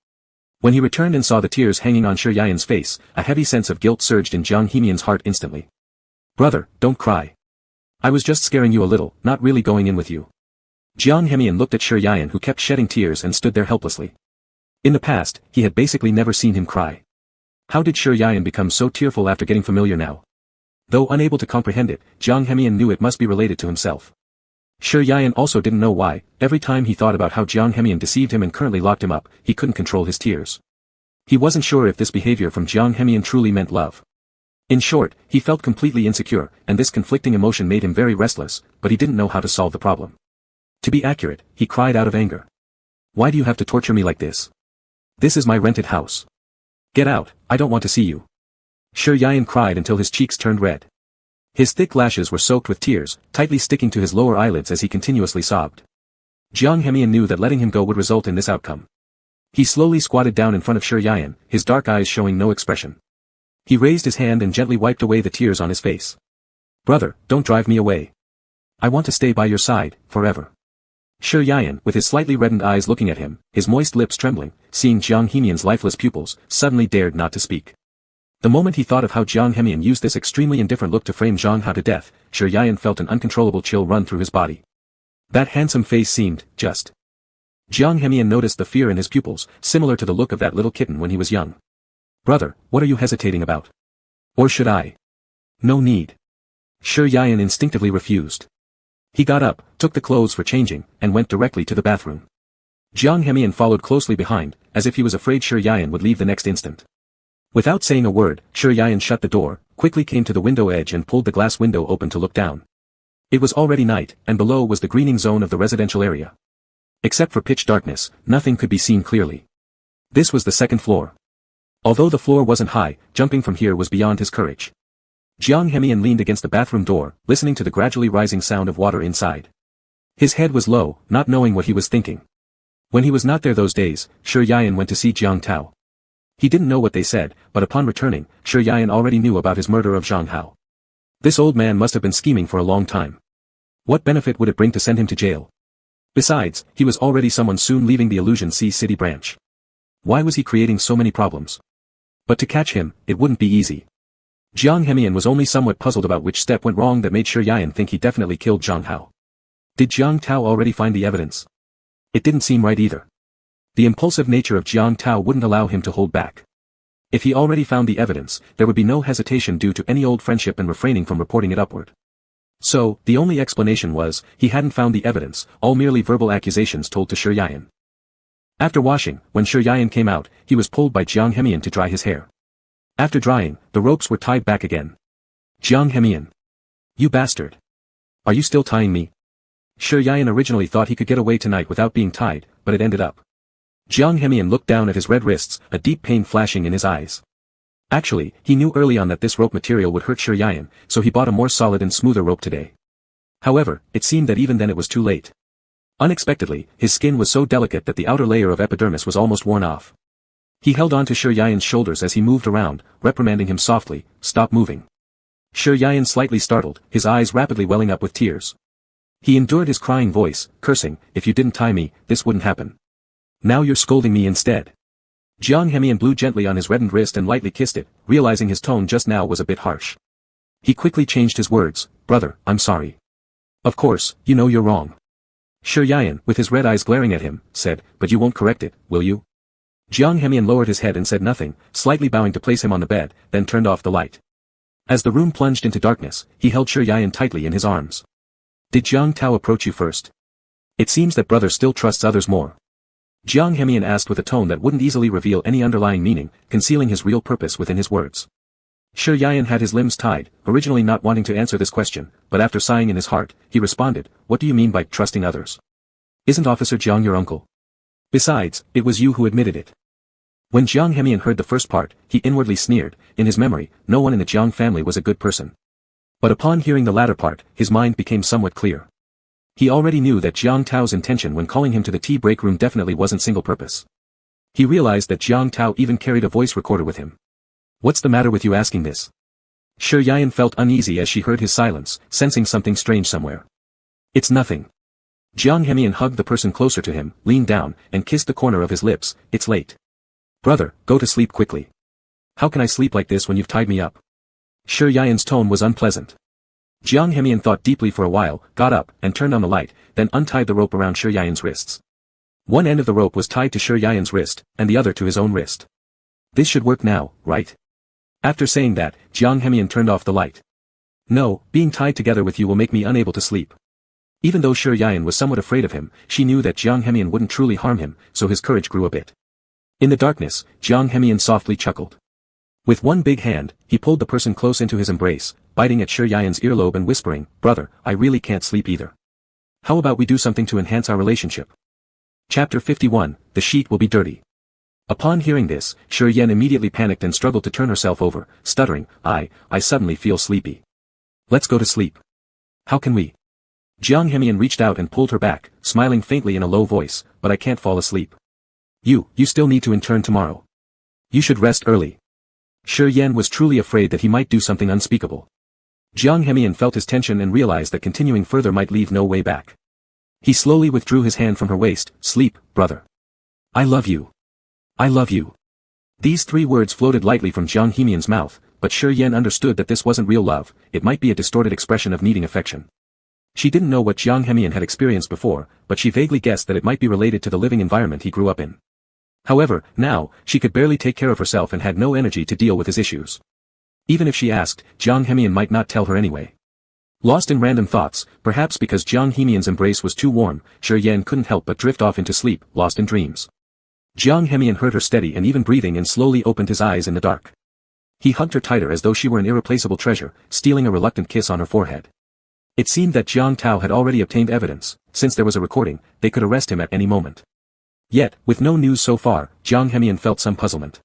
When he returned and saw the tears hanging on Shi Yan's face, a heavy sense of guilt surged in Jiang Hemian's heart instantly. "Brother, don't cry. I was just scaring you a little, not really going in with you." Jiang Hemian looked at Shi Yan, who kept shedding tears and stood there helplessly. In the past, he had basically never seen him cry. How did Shi Yan become so tearful after getting familiar now? Though unable to comprehend it, Jiang Hemian knew it must be related to himself. Shi Yan also didn't know why. Every time he thought about how Jiang Hemian deceived him and currently locked him up, he couldn't control his tears. He wasn't sure if this behavior from Jiang Hemian truly meant love. In short, he felt completely insecure, and this conflicting emotion made him very restless, but he didn't know how to solve the problem. To be accurate, he cried out of anger. "Why do you have to torture me like this? This is my rented house. Get out, I don't want to see you." Shi Yan cried until his cheeks turned red. His thick lashes were soaked with tears, tightly sticking to his lower eyelids as he continuously sobbed. Jiang Hemian knew that letting him go would result in this outcome. He slowly squatted down in front of Shi Yan, his dark eyes showing no expression. He raised his hand and gently wiped away the tears on his face. "Brother, don't drive me away. I want to stay by your side, forever." Shi Yan, with his slightly reddened eyes looking at him, his moist lips trembling, seeing Jiang Hemian's lifeless pupils, suddenly dared not to speak. The moment he thought of how Jiang Hemian used this extremely indifferent look to frame Zhang Hao to death, Shi Yan felt an uncontrollable chill run through his body. That handsome face seemed, just. Jiang Hemian noticed the fear in his pupils, similar to the look of that little kitten when he was young. "Brother, what are you hesitating about? Or should I?" "No need." Shi Yan instinctively refused. He got up, took the clothes for changing, and went directly to the bathroom. Jiang Hemian followed closely behind, as if he was afraid Shi Yan would leave the next instant. Without saying a word, Shi Yan shut the door, quickly came to the window edge and pulled the glass window open to look down. It was already night, and below was the greening zone of the residential area. Except for pitch darkness, nothing could be seen clearly. This was the second floor. Although the floor wasn't high, jumping from here was beyond his courage. Jiang Hemian leaned against the bathroom door, listening to the gradually rising sound of water inside. His head was low, not knowing what he was thinking. When he was not there those days, Shi Yan went to see Jiang Tao. He didn't know what they said, but upon returning, Shi Yan already knew about his murder of Zhang Hao. This old man must have been scheming for a long time. What benefit would it bring to send him to jail? Besides, he was already someone soon leaving the Illusion Sea City branch. Why was he creating so many problems? But to catch him, it wouldn't be easy. Jiang Hemian was only somewhat puzzled about which step went wrong that made Shi Yan think he definitely killed Zhang Hao. Did Jiang Tao already find the evidence? It didn't seem right either. The impulsive nature of Jiang Tao wouldn't allow him to hold back. If he already found the evidence, there would be no hesitation due to any old friendship and refraining from reporting it upward. So, the only explanation was, he hadn't found the evidence, all merely verbal accusations told to Shi Yan. After washing, when Shi Yan came out, he was pulled by Jiang Hemian to dry his hair. After drying, the ropes were tied back again. "Jiang Hemian. You bastard. Are you still tying me?" Shi Yan originally thought he could get away tonight without being tied, but it ended up. Jiang Hemian looked down at his red wrists, a deep pain flashing in his eyes. Actually, he knew early on that this rope material would hurt Shi Yan, so he bought a more solid and smoother rope today. However, it seemed that even then it was too late. Unexpectedly, his skin was so delicate that the outer layer of epidermis was almost worn off. He held on to Shi Yan's shoulders as he moved around, reprimanding him softly, "Stop moving." Shi Yan slightly startled, his eyes rapidly welling up with tears. He endured his crying voice, cursing, "If you didn't tie me, this wouldn't happen. Now you're scolding me instead." Jiang Hemian blew gently on his reddened wrist and lightly kissed it, realizing his tone just now was a bit harsh. He quickly changed his words, "Brother, I'm sorry. Of course, you know you're wrong." Shi Yan, with his red eyes glaring at him, said, "But you won't correct it, will you?" Jiang Hemian lowered his head and said nothing, slightly bowing to place him on the bed, then turned off the light. As the room plunged into darkness, he held Shi Yan tightly in his arms. "Did Jiang Tao approach you first? It seems that brother still trusts others more." Jiang Hemian asked with a tone that wouldn't easily reveal any underlying meaning, concealing his real purpose within his words. Shi Yan had his limbs tied, originally not wanting to answer this question, but after sighing in his heart, he responded, "What do you mean by trusting others? Isn't Officer Jiang your uncle? Besides, it was you who admitted it." When Jiang Hemian heard the first part, he inwardly sneered. In his memory, no one in the Jiang family was a good person. But upon hearing the latter part, his mind became somewhat clear. He already knew that Jiang Tao's intention when calling him to the tea break room definitely wasn't single purpose. He realized that Jiang Tao even carried a voice recorder with him. "What's the matter with you asking this?" Shi Yan felt uneasy as she heard his silence, sensing something strange somewhere. It's nothing. Jiang Hemian hugged the person closer to him, leaned down, and kissed the corner of his lips. It's late. Brother, go to sleep quickly. How can I sleep like this when you've tied me up? Shi Yan's tone was unpleasant. Jiang Hemian thought deeply for a while, got up, and turned on the light, then untied the rope around Shi Yan's wrists. One end of the rope was tied to Shi Yan's wrist, and the other to his own wrist. This should work now, right? After saying that, Jiang Hemian turned off the light. No, being tied together with you will make me unable to sleep. Even though Shi Yan was somewhat afraid of him, she knew that Jiang Hemian wouldn't truly harm him, so his courage grew a bit. In the darkness, Jiang Hemian softly chuckled. With one big hand, he pulled the person close into his embrace, biting at Shi Yan's earlobe and whispering, "Brother, I really can't sleep either. How about we do something to enhance our relationship?" Chapter 51, The Sheet Will Be Dirty. Upon hearing this, Shi Yan immediately panicked and struggled to turn herself over, stuttering, I suddenly feel sleepy. Let's go to sleep. How can we? Jiang Hemian reached out and pulled her back, smiling faintly in a low voice, but I can't fall asleep. You still need to intern tomorrow. You should rest early. Shi Yan was truly afraid that he might do something unspeakable. Jiang Hemian felt his tension and realized that continuing further might leave no way back. He slowly withdrew his hand from her waist. Sleep, brother. I love you. I love you. These 3 words floated lightly from Jiang Hemian's mouth, but Shi Yan understood that this wasn't real love, it might be a distorted expression of needing affection. She didn't know what Jiang Hemian had experienced before, but she vaguely guessed that it might be related to the living environment he grew up in. However, now, she could barely take care of herself and had no energy to deal with his issues. Even if she asked, Jiang Hemian might not tell her anyway. Lost in random thoughts, perhaps because Jiang Hemian's embrace was too warm, Shi Yan couldn't help but drift off into sleep, lost in dreams. Jiang Hemian heard her steady and even breathing and slowly opened his eyes in the dark. He hugged her tighter as though she were an irreplaceable treasure, stealing a reluctant kiss on her forehead. It seemed that Jiang Tao had already obtained evidence. Since there was a recording, they could arrest him at any moment. Yet, with no news so far, Jiang Hemian felt some puzzlement.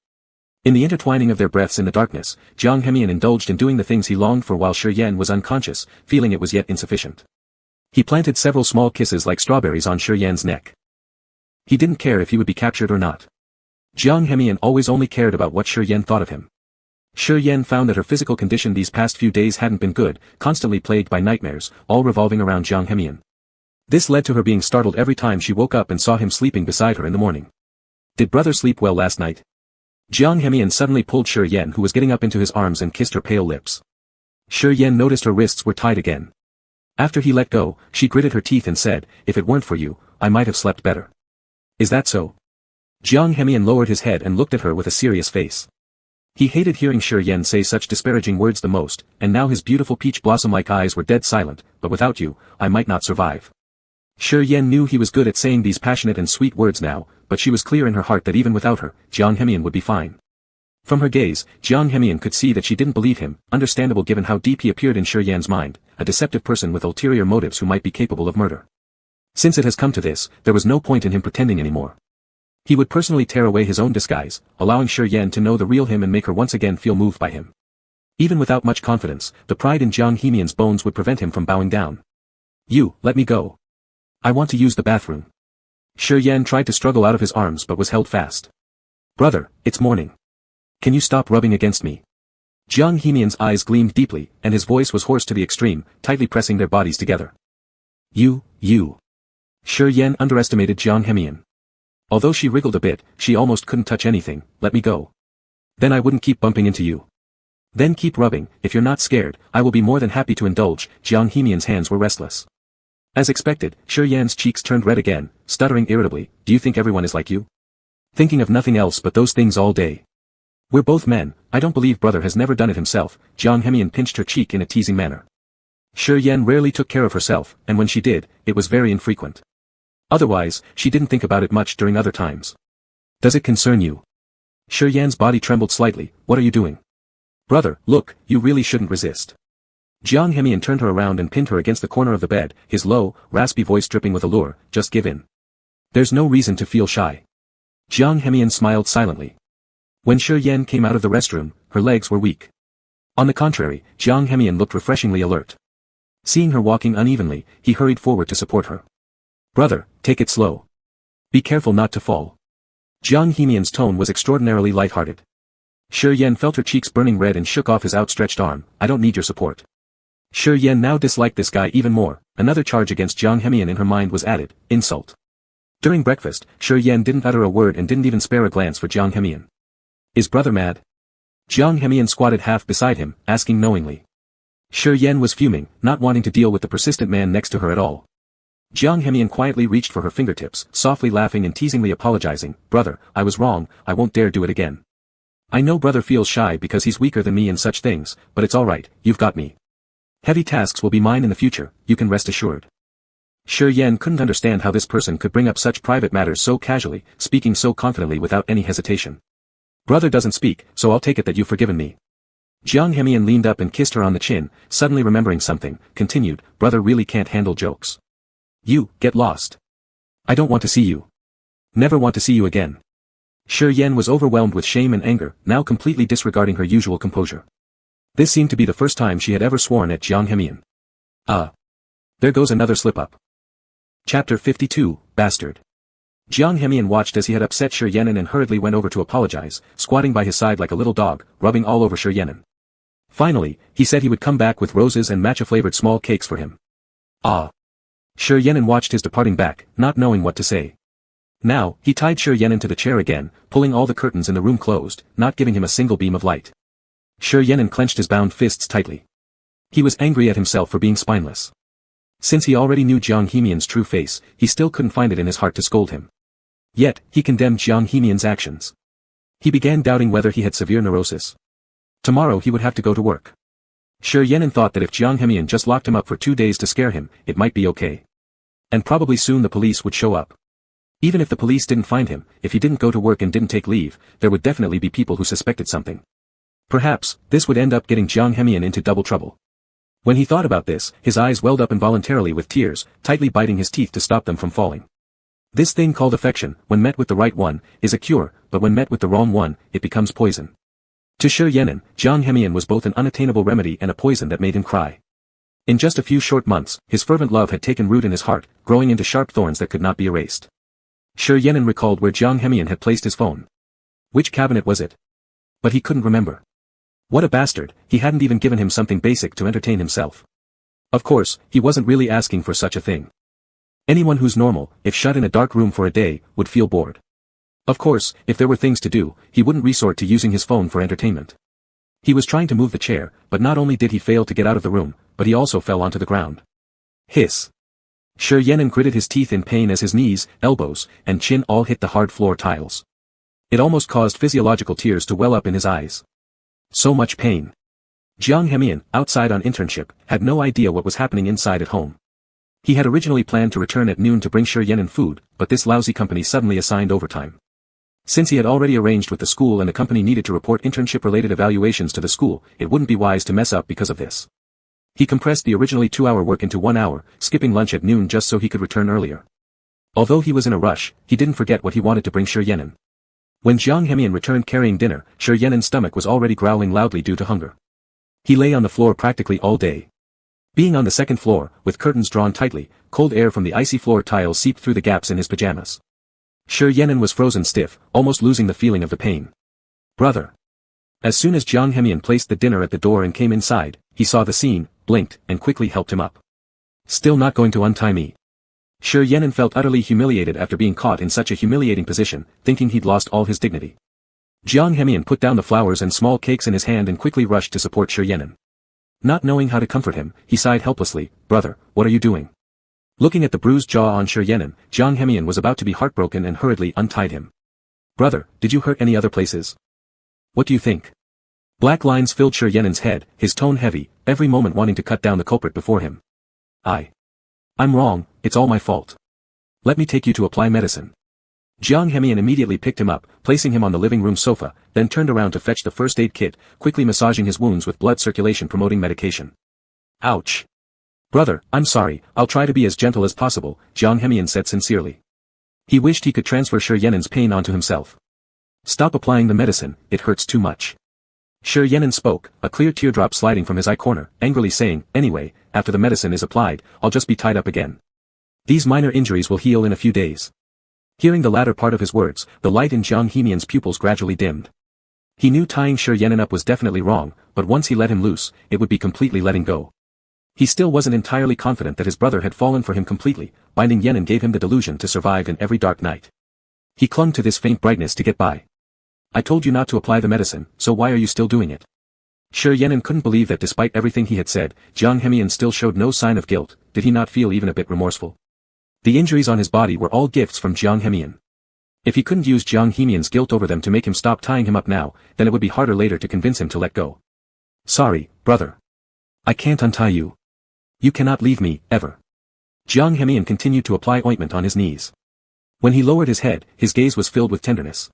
In the intertwining of their breaths in the darkness, Jiang Hemian indulged in doing the things he longed for while Shi Yan was unconscious, feeling it was yet insufficient. He planted several small kisses like strawberries on Shi Yan's neck. He didn't care if he would be captured or not. Jiang Hemian always only cared about what Shi Yan thought of him. Shi Yan found that her physical condition these past few days hadn't been good, constantly plagued by nightmares, all revolving around Jiang Hemian. This led to her being startled every time she woke up and saw him sleeping beside her in the morning. Did brother sleep well last night? Jiang Hemian suddenly pulled Shi Yan, who was getting up, into his arms and kissed her pale lips. Shi Yan noticed her wrists were tied again. After he let go, she gritted her teeth and said, "If it weren't for you, I might have slept better." Is that so? Jiang Hemian lowered his head and looked at her with a serious face. He hated hearing Shi Yan say such disparaging words the most, and now his beautiful peach blossom-like eyes were dead silent. But without you, I might not survive. Shi Yan knew he was good at saying these passionate and sweet words now, but she was clear in her heart that even without her, Jiang Hemian would be fine. From her gaze, Jiang Hemian could see that she didn't believe him, understandable given how deep he appeared in Shi Yan's mind, a deceptive person with ulterior motives who might be capable of murder. Since it has come to this, there was no point in him pretending anymore. He would personally tear away his own disguise, allowing Shi Yan to know the real him and make her once again feel moved by him. Even without much confidence, the pride in Jiang Hemian's bones would prevent him from bowing down. Let me go. I want to use the bathroom. Shi Yan tried to struggle out of his arms but was held fast. Brother, it's morning. Can you stop rubbing against me? Jiang Hemian's eyes gleamed deeply, and his voice was hoarse to the extreme, tightly pressing their bodies together. You. Shi Yan underestimated Jiang Hemian. Although she wriggled a bit, she almost couldn't touch anything. Let me go. Then I wouldn't keep bumping into you. Then keep rubbing. If you're not scared, I will be more than happy to indulge. Jiang Hemian's hands were restless. As expected, Shi Yan's cheeks turned red again, stuttering irritably, "Do you think everyone is like you? Thinking of nothing else but those things all day? We're both men, I don't believe brother has never done it himself." Jiang Hemian pinched her cheek in a teasing manner. Shi Yan rarely took care of herself, and when she did, it was very infrequent. Otherwise, she didn't think about it much during other times. Does it concern you? Shi Yan's body trembled slightly. What are you doing? Brother, look, you really shouldn't resist. Jiang Hemian turned her around and pinned her against the corner of the bed, his low, raspy voice dripping with allure. Just give in. There's no reason to feel shy. Jiang Hemian smiled silently. When Shi Yan came out of the restroom, her legs were weak. On the contrary, Jiang Hemian looked refreshingly alert. Seeing her walking unevenly, he hurried forward to support her. Brother, take it slow. Be careful not to fall. Jiang Hemian's tone was extraordinarily light-hearted. Shi Yan felt her cheeks burning red and shook off his outstretched arm. I don't need your support. Shi Yan now disliked this guy even more. Another charge against Jiang Hemian in her mind was added: insult. During breakfast, Shi Yan didn't utter a word and didn't even spare a glance for Jiang Hemian. Is brother mad? Jiang Hemian squatted half beside him, asking knowingly. Shi Yan was fuming, not wanting to deal with the persistent man next to her at all. Jiang Hemian quietly reached for her fingertips, softly laughing and teasingly apologizing. Brother, I was wrong, I won't dare do it again. I know brother feels shy because he's weaker than me in such things, but it's alright, you've got me. Heavy tasks will be mine in the future, you can rest assured. Shi Yan couldn't understand how this person could bring up such private matters so casually, speaking so confidently without any hesitation. Brother doesn't speak, so I'll take it that you've forgiven me. Jiang Hemian leaned up and kissed her on the chin, suddenly remembering something, continued, brother really can't handle jokes. You, get lost. I don't want to see you. Never want to see you again. Shi Yan was overwhelmed with shame and anger, now completely disregarding her usual composure. This seemed to be the first time she had ever sworn at Jiang Hemian. There goes another slip-up. Chapter 52, Bastard. Jiang Hemian watched as he had upset Shi Yanin and hurriedly went over to apologize, squatting by his side like a little dog, rubbing all over Shi Yanin. Finally, he said he would come back with roses and matcha-flavored small cakes for him. Shi Yanin watched his departing back, not knowing what to say. Now, he tied Shi Yanin to the chair again, pulling all the curtains in the room closed, not giving him a single beam of light. Shi Yanin clenched his bound fists tightly. He was angry at himself for being spineless. Since he already knew Jiang Hemian's true face, he still couldn't find it in his heart to scold him. Yet, he condemned Jiang Hemian's actions. He began doubting whether he had severe neurosis. Tomorrow he would have to go to work. Shi Yanin thought that if Jiang Hemian just locked him up for 2 days to scare him, it might be okay. And probably soon the police would show up. Even if the police didn't find him, if he didn't go to work and didn't take leave, there would definitely be people who suspected something. Perhaps, this would end up getting Jiang Hemian into double trouble. When he thought about this, his eyes welled up involuntarily with tears, tightly biting his teeth to stop them from falling. This thing called affection, when met with the right one, is a cure, but when met with the wrong one, it becomes poison. To Shi Yanin, Jiang Hemian was both an unattainable remedy and a poison that made him cry. In just a few short months, his fervent love had taken root in his heart, growing into sharp thorns that could not be erased. Shi Yanin recalled where Jiang Hemian had placed his phone. Which cabinet was it? But he couldn't remember. What a bastard, he hadn't even given him something basic to entertain himself. Of course, he wasn't really asking for such a thing. Anyone who's normal, if shut in a dark room for a day, would feel bored. Of course, if there were things to do, he wouldn't resort to using his phone for entertainment. He was trying to move the chair, but not only did he fail to get out of the room, but he also fell onto the ground. Hiss. Shi Yanin gritted his teeth in pain as his knees, elbows, and chin all hit the hard floor tiles. It almost caused physiological tears to well up in his eyes. So much pain. Jiang Hemian, outside on internship, had no idea what was happening inside at home. He had originally planned to return at noon to bring Shi Yanin food, but this lousy company suddenly assigned overtime. Since he had already arranged with the school and the company needed to report internship-related evaluations to the school, it wouldn't be wise to mess up because of this. He compressed the originally 2-hour work into 1 hour, skipping lunch at noon just so he could return earlier. Although he was in a rush, he didn't forget what he wanted to bring Shi Yanin. When Jiang Hemian returned carrying dinner, Shi Yanin's stomach was already growling loudly due to hunger. He lay on the floor practically all day. Being on the second floor, with curtains drawn tightly, cold air from the icy floor tiles seeped through the gaps in his pajamas. Shi Yanin was frozen stiff, almost losing the feeling of the pain. Brother. As soon as Jiang Hemian placed the dinner at the door and came inside, he saw the scene, blinked, and quickly helped him up. Still not going to untie me. Shi Yanin felt utterly humiliated after being caught in such a humiliating position, thinking he'd lost all his dignity. Jiang Hemian put down the flowers and small cakes in his hand and quickly rushed to support Shi Yanin. Not knowing how to comfort him, he sighed helplessly, brother, what are you doing? Looking at the bruised jaw on Shi Yanin, Jiang Hemian was about to be heartbroken and hurriedly untied him. Brother, did you hurt any other places? What do you think? Black lines filled Shi Yanin's head, his tone heavy, every moment wanting to cut down the culprit before him. I'm wrong, it's all my fault. Let me take you to apply medicine. Jiang Hemian immediately picked him up, placing him on the living room sofa, then turned around to fetch the first aid kit, quickly massaging his wounds with blood circulation promoting medication. Ouch. Brother, I'm sorry, I'll try to be as gentle as possible, Jiang Hemian said sincerely. He wished he could transfer Shi Yanin's pain onto himself. Stop applying the medicine, it hurts too much. Shi Yanin spoke, a clear teardrop sliding from his eye corner, angrily saying, anyway, after the medicine is applied, I'll just be tied up again. These minor injuries will heal in a few days. Hearing the latter part of his words, the light in Jiang Hemian's pupils gradually dimmed. He knew tying Shi Yanin up was definitely wrong, but once he let him loose, it would be completely letting go. He still wasn't entirely confident that his brother had fallen for him completely, binding Yenin gave him the delusion to survive in every dark night. He clung to this faint brightness to get by. I told you not to apply the medicine, so why are you still doing it? Sure, Yenin couldn't believe that despite everything he had said, Jiang Hemian still showed no sign of guilt. Did he not feel even a bit remorseful? The injuries on his body were all gifts from Jiang Hemian. If he couldn't use Jiang Hemian's guilt over them to make him stop tying him up now, then it would be harder later to convince him to let go. Sorry, brother. I can't untie you. You cannot leave me, ever. Jiang Hemian continued to apply ointment on his knees. When he lowered his head, his gaze was filled with tenderness.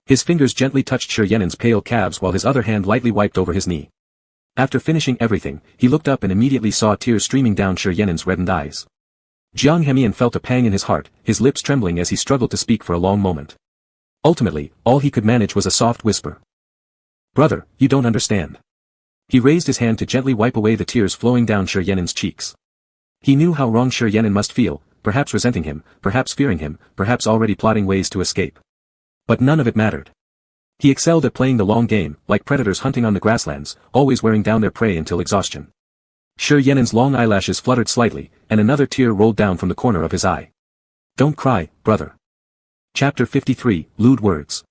His fingers gently touched Sure Yenin's pale calves while his other hand lightly wiped over his knee. After finishing everything, he looked up and immediately saw tears streaming down Sure Yenin's reddened eyes. Jiang Hemian felt a pang in his heart, his lips trembling as he struggled to speak for a long moment. Ultimately, all he could manage was a soft whisper. Brother, you don't understand. He raised his hand to gently wipe away the tears flowing down Sure Yenin's cheeks. He knew how wrong Sure Yenin must feel, perhaps resenting him, perhaps fearing him, perhaps already plotting ways to escape. But none of it mattered. He excelled at playing the long game, like predators hunting on the grasslands, always wearing down their prey until exhaustion. Sure Yenin's long eyelashes fluttered slightly, and another tear rolled down from the corner of his eye. Don't cry, brother. Chapter 53, Lewd Words.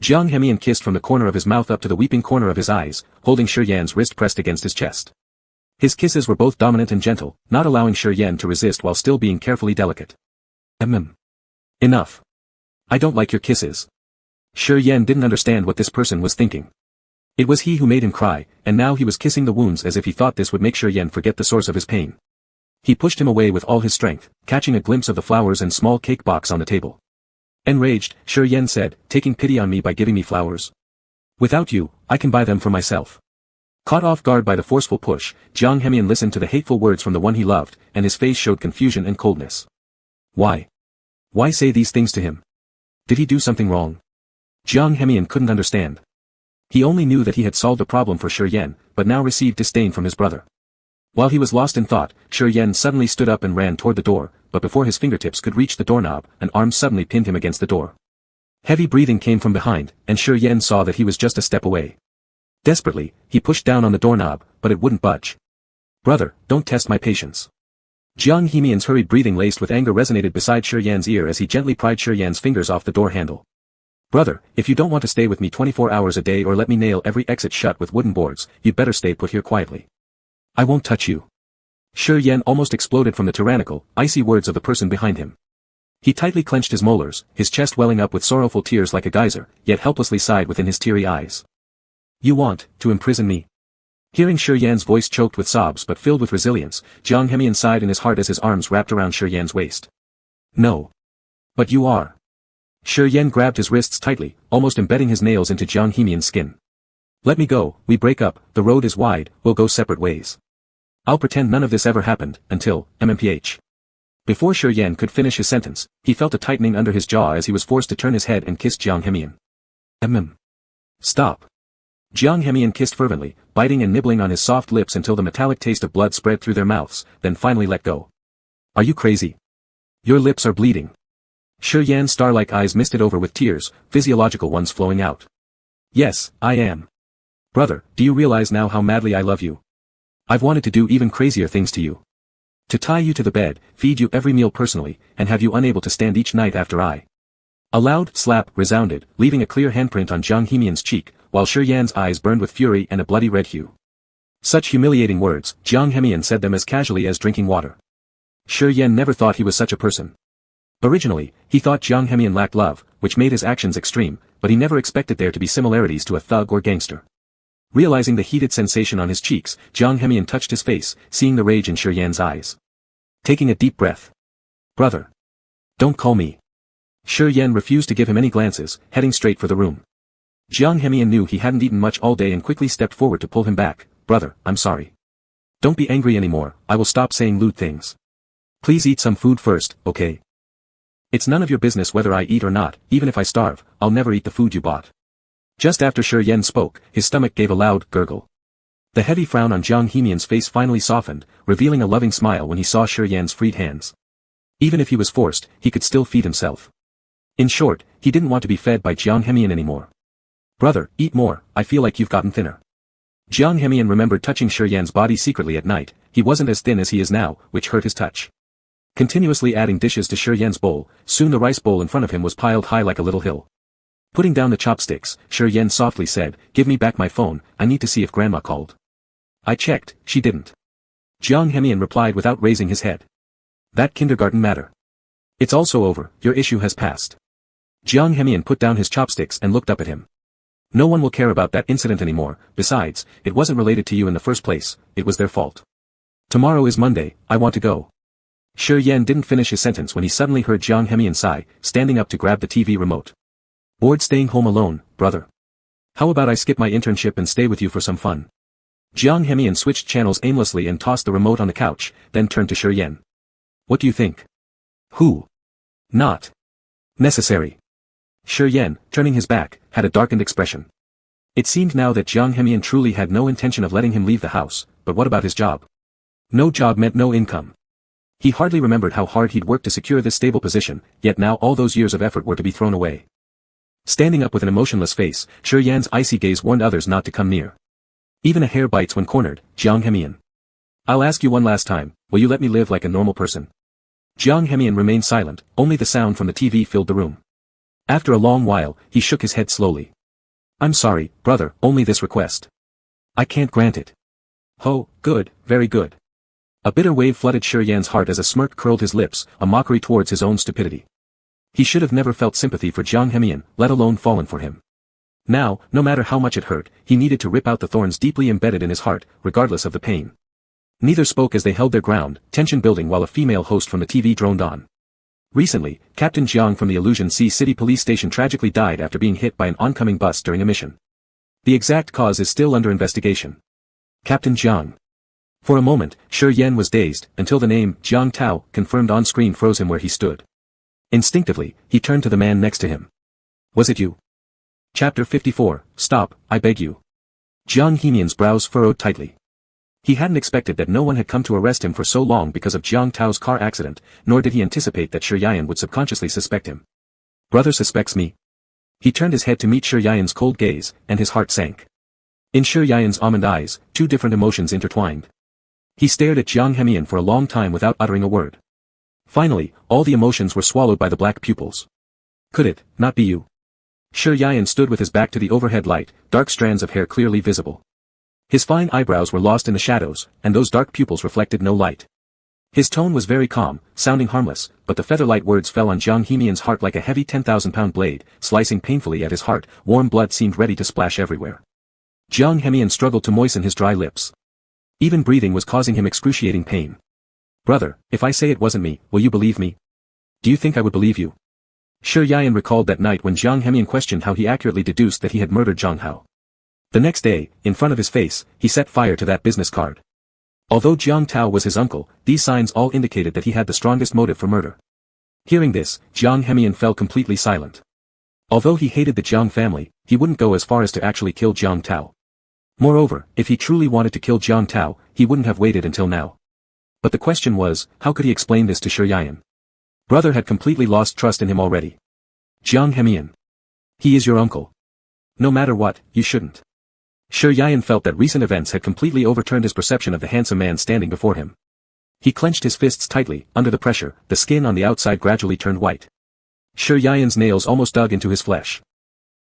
Jiang Hemian kissed from the corner of his mouth up to the weeping corner of his eyes, holding Sure Yan's wrist pressed against his chest. His kisses were both dominant and gentle, not allowing Sure Yan to resist while still being carefully delicate. Enough. I don't like your kisses. Sure Yan didn't understand what this person was thinking. It was he who made him cry, and now he was kissing the wounds as if he thought this would make Sure Yan forget the source of his pain. He pushed him away with all his strength, catching a glimpse of the flowers and small cake box on the table. Enraged, Sure Yan said, taking pity on me by giving me flowers. Without you, I can buy them for myself. Caught off guard by the forceful push, Jiang Hemian listened to the hateful words from the one he loved, and his face showed confusion and coldness. Why? Why say these things to him? Did he do something wrong? Jiang Hemian couldn't understand. He only knew that he had solved a problem for Sure Yan, but now received disdain from his brother. While he was lost in thought, Sure Yan suddenly stood up and ran toward the door, but before his fingertips could reach the doorknob, an arm suddenly pinned him against the door. Heavy breathing came from behind, and Sure Yan saw that he was just a step away. Desperately, he pushed down on the doorknob, but it wouldn't budge. Brother, don't test my patience. Jiang Hemian's hurried breathing laced with anger resonated beside Sure Yan's ear as he gently pried Sure Yan's fingers off the door handle. Brother, if you don't want to stay with me 24 hours a day or let me nail every exit shut with wooden boards, you'd better stay put here quietly. I won't touch you. Sure Yan almost exploded from the tyrannical, icy words of the person behind him. He tightly clenched his molars, his chest welling up with sorrowful tears like a geyser, yet helplessly sighed within his teary eyes. You want to imprison me? Hearing Sure Yan's voice choked with sobs but filled with resilience, Jiang Hemian sighed in his heart as his arms wrapped around Sure Yan's waist. No. But you are. Sure Yan grabbed his wrists tightly, almost embedding his nails into Jiang Hemian's skin. Let me go, we break up, the road is wide, we'll go separate ways. I'll pretend none of this ever happened, until, MMPH. Before Sure Yan could finish his sentence, he felt a tightening under his jaw as he was forced to turn his head and kiss Jiang Hemian. Stop. Jiang Hemian kissed fervently, biting and nibbling on his soft lips until the metallic taste of blood spread through their mouths, then finally let go. Are you crazy? Your lips are bleeding. Sure Yan's star-like eyes misted over with tears, physiological ones flowing out. Yes, I am. Brother, do you realize now how madly I love you? I've wanted to do even crazier things to you. To tie you to the bed, feed you every meal personally, and have you unable to stand each night after I. A loud slap resounded, leaving a clear handprint on Jiang Hemian's cheek, while Sure Yan's eyes burned with fury and a bloody red hue. Such humiliating words, Jiang Hemian said them as casually as drinking water. Sure Yan never thought he was such a person. Originally, he thought Jiang Hemian lacked love, which made his actions extreme, but he never expected there to be similarities to a thug or gangster. Realizing the heated sensation on his cheeks, Jiang Hemian touched his face, seeing the rage in Sure Yan's eyes. Taking a deep breath. Brother. Don't call me. Sure Yan refused to give him any glances, heading straight for the room. Jiang Hemian knew he hadn't eaten much all day and quickly stepped forward to pull him back. Brother, I'm sorry. Don't be angry anymore, I will stop saying lewd things. Please eat some food first, okay? It's none of your business whether I eat or not, even if I starve, I'll never eat the food you bought. Just after Sure Yan spoke, his stomach gave a loud gurgle. The heavy frown on Jiang Hemian's face finally softened, revealing a loving smile when he saw Sure Yan's freed hands. Even if he was forced, he could still feed himself. In short, he didn't want to be fed by Jiang Hemian anymore. Brother, eat more, I feel like you've gotten thinner. Jiang Hemian remembered touching Sure Yan's body secretly at night, he wasn't as thin as he is now, which hurt his touch. Continuously adding dishes to Shi Yan's bowl, soon the rice bowl in front of him was piled high like a little hill. Putting down the chopsticks, Shi Yan softly said, "Give me back my phone, I need to see if Grandma called." "I checked, she didn't." Jiang Hemian replied without raising his head. "That kindergarten matter. It's also over, your issue has passed." Jiang Hemian put down his chopsticks and looked up at him. "No one will care about that incident anymore, besides, it wasn't related to you in the first place, it was their fault. Tomorrow is Monday, I want to go." Shi Yan didn't finish his sentence when he suddenly heard Jiang Hemian sigh, standing up to grab the TV remote. "Bored staying home alone, brother? How about I skip my internship and stay with you for some fun?" Jiang Hemian switched channels aimlessly and tossed the remote on the couch, then turned to Shi Yan. "What do you think?" "Who? Not necessary." Shi Yan, turning his back, had a darkened expression. It seemed now that Jiang Hemian truly had no intention of letting him leave the house, but what about his job? No job meant no income. He hardly remembered how hard he'd worked to secure this stable position, yet now all those years of effort were to be thrown away. Standing up with an emotionless face, Shi Yan's icy gaze warned others not to come near. Even a hare bites when cornered, Jiang Hemian. "I'll ask you one last time, will you let me live like a normal person?" Jiang Hemian remained silent, only the sound from the TV filled the room. After a long while, he shook his head slowly. "I'm sorry, brother, only this request. I can't grant it." "Oh, good, very good." A bitter wave flooded Shi Yan's heart as a smirk curled his lips, a mockery towards his own stupidity. He should have never felt sympathy for Jiang Hemian, let alone fallen for him. Now, no matter how much it hurt, he needed to rip out the thorns deeply embedded in his heart, regardless of the pain. Neither spoke as they held their ground, tension building while a female host from the TV droned on. Recently, Captain Jiang from the Illusion Sea City Police Station tragically died after being hit by an oncoming bus during a mission. The exact cause is still under investigation. Captain Jiang. For a moment, Shi Yan was dazed, until the name, Jiang Tao, confirmed on screen froze him where he stood. Instinctively, he turned to the man next to him. "Was it you?" Chapter 54, Stop, I beg you. Jiang Hemian's brows furrowed tightly. He hadn't expected that no one had come to arrest him for so long because of Jiang Tao's car accident, nor did he anticipate that Shi Yan would subconsciously suspect him. "Brother suspects me?" He turned his head to meet Shi Yan's cold gaze, and his heart sank. In Shi Yan's almond eyes, two different emotions intertwined. He stared at Jiang Hemian for a long time without uttering a word. Finally, all the emotions were swallowed by the black pupils. "Could it not be you?" Shi Yan stood with his back to the overhead light, dark strands of hair clearly visible. His fine eyebrows were lost in the shadows, and those dark pupils reflected no light. His tone was very calm, sounding harmless, but the feather-light words fell on Jiang Hemian's heart like a heavy 10,000-pound blade, slicing painfully at his heart. Warm blood seemed ready to splash everywhere. Jiang Hemian struggled to moisten his dry lips. Even breathing was causing him excruciating pain. "Brother, if I say it wasn't me, will you believe me? Do you think I would believe you?" Shi Yan recalled that night when Jiang Hemian questioned how he accurately deduced that he had murdered Zhang Hao. The next day, in front of his face, he set fire to that business card. Although Jiang Tao was his uncle, these signs all indicated that he had the strongest motive for murder. Hearing this, Jiang Hemian fell completely silent. Although he hated the Jiang family, he wouldn't go as far as to actually kill Jiang Tao. Moreover, if he truly wanted to kill Jiang Tao, he wouldn't have waited until now. But the question was, how could he explain this to Shi Yan? Brother had completely lost trust in him already. "Jiang Hemian. He is your uncle. No matter what, you shouldn't." Shi Yan felt that recent events had completely overturned his perception of the handsome man standing before him. He clenched his fists tightly, under the pressure, the skin on the outside gradually turned white. Shi Yan's nails almost dug into his flesh.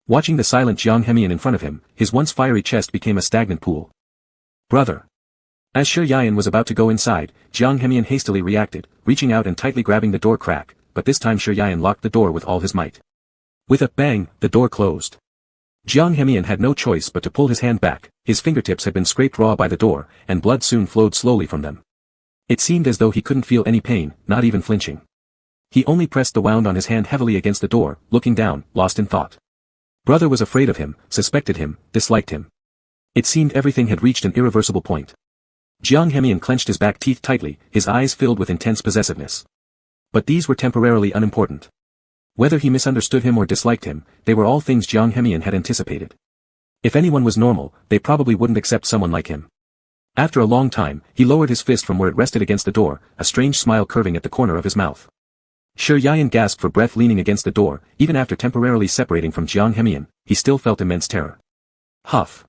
Watching the silent Jiang Hemian in front of him, his once fiery chest became a stagnant pool. "Brother." As Shi Yan was about to go inside, Jiang Hemian hastily reacted, reaching out and tightly grabbing the door crack, but this time Shi Yan locked the door with all his might. With a bang, the door closed. Jiang Hemian had no choice but to pull his hand back. His fingertips had been scraped raw by the door, and blood soon flowed slowly from them. It seemed as though he couldn't feel any pain, not even flinching. He only pressed the wound on his hand heavily against the door, looking down, lost in thought. Brother was afraid of him, suspected him, disliked him. It seemed everything had reached an irreversible point. Jiang Hemian clenched his back teeth tightly, his eyes filled with intense possessiveness. But these were temporarily unimportant. Whether he misunderstood him or disliked him, they were all things Jiang Hemian had anticipated. If anyone was normal, they probably wouldn't accept someone like him. After a long time, he lowered his fist from where it rested against the door, a strange smile curving at the corner of his mouth. Shi Yan gasped for breath leaning against the door. Even after temporarily separating from Jiang Hemian, he still felt immense terror. Huff.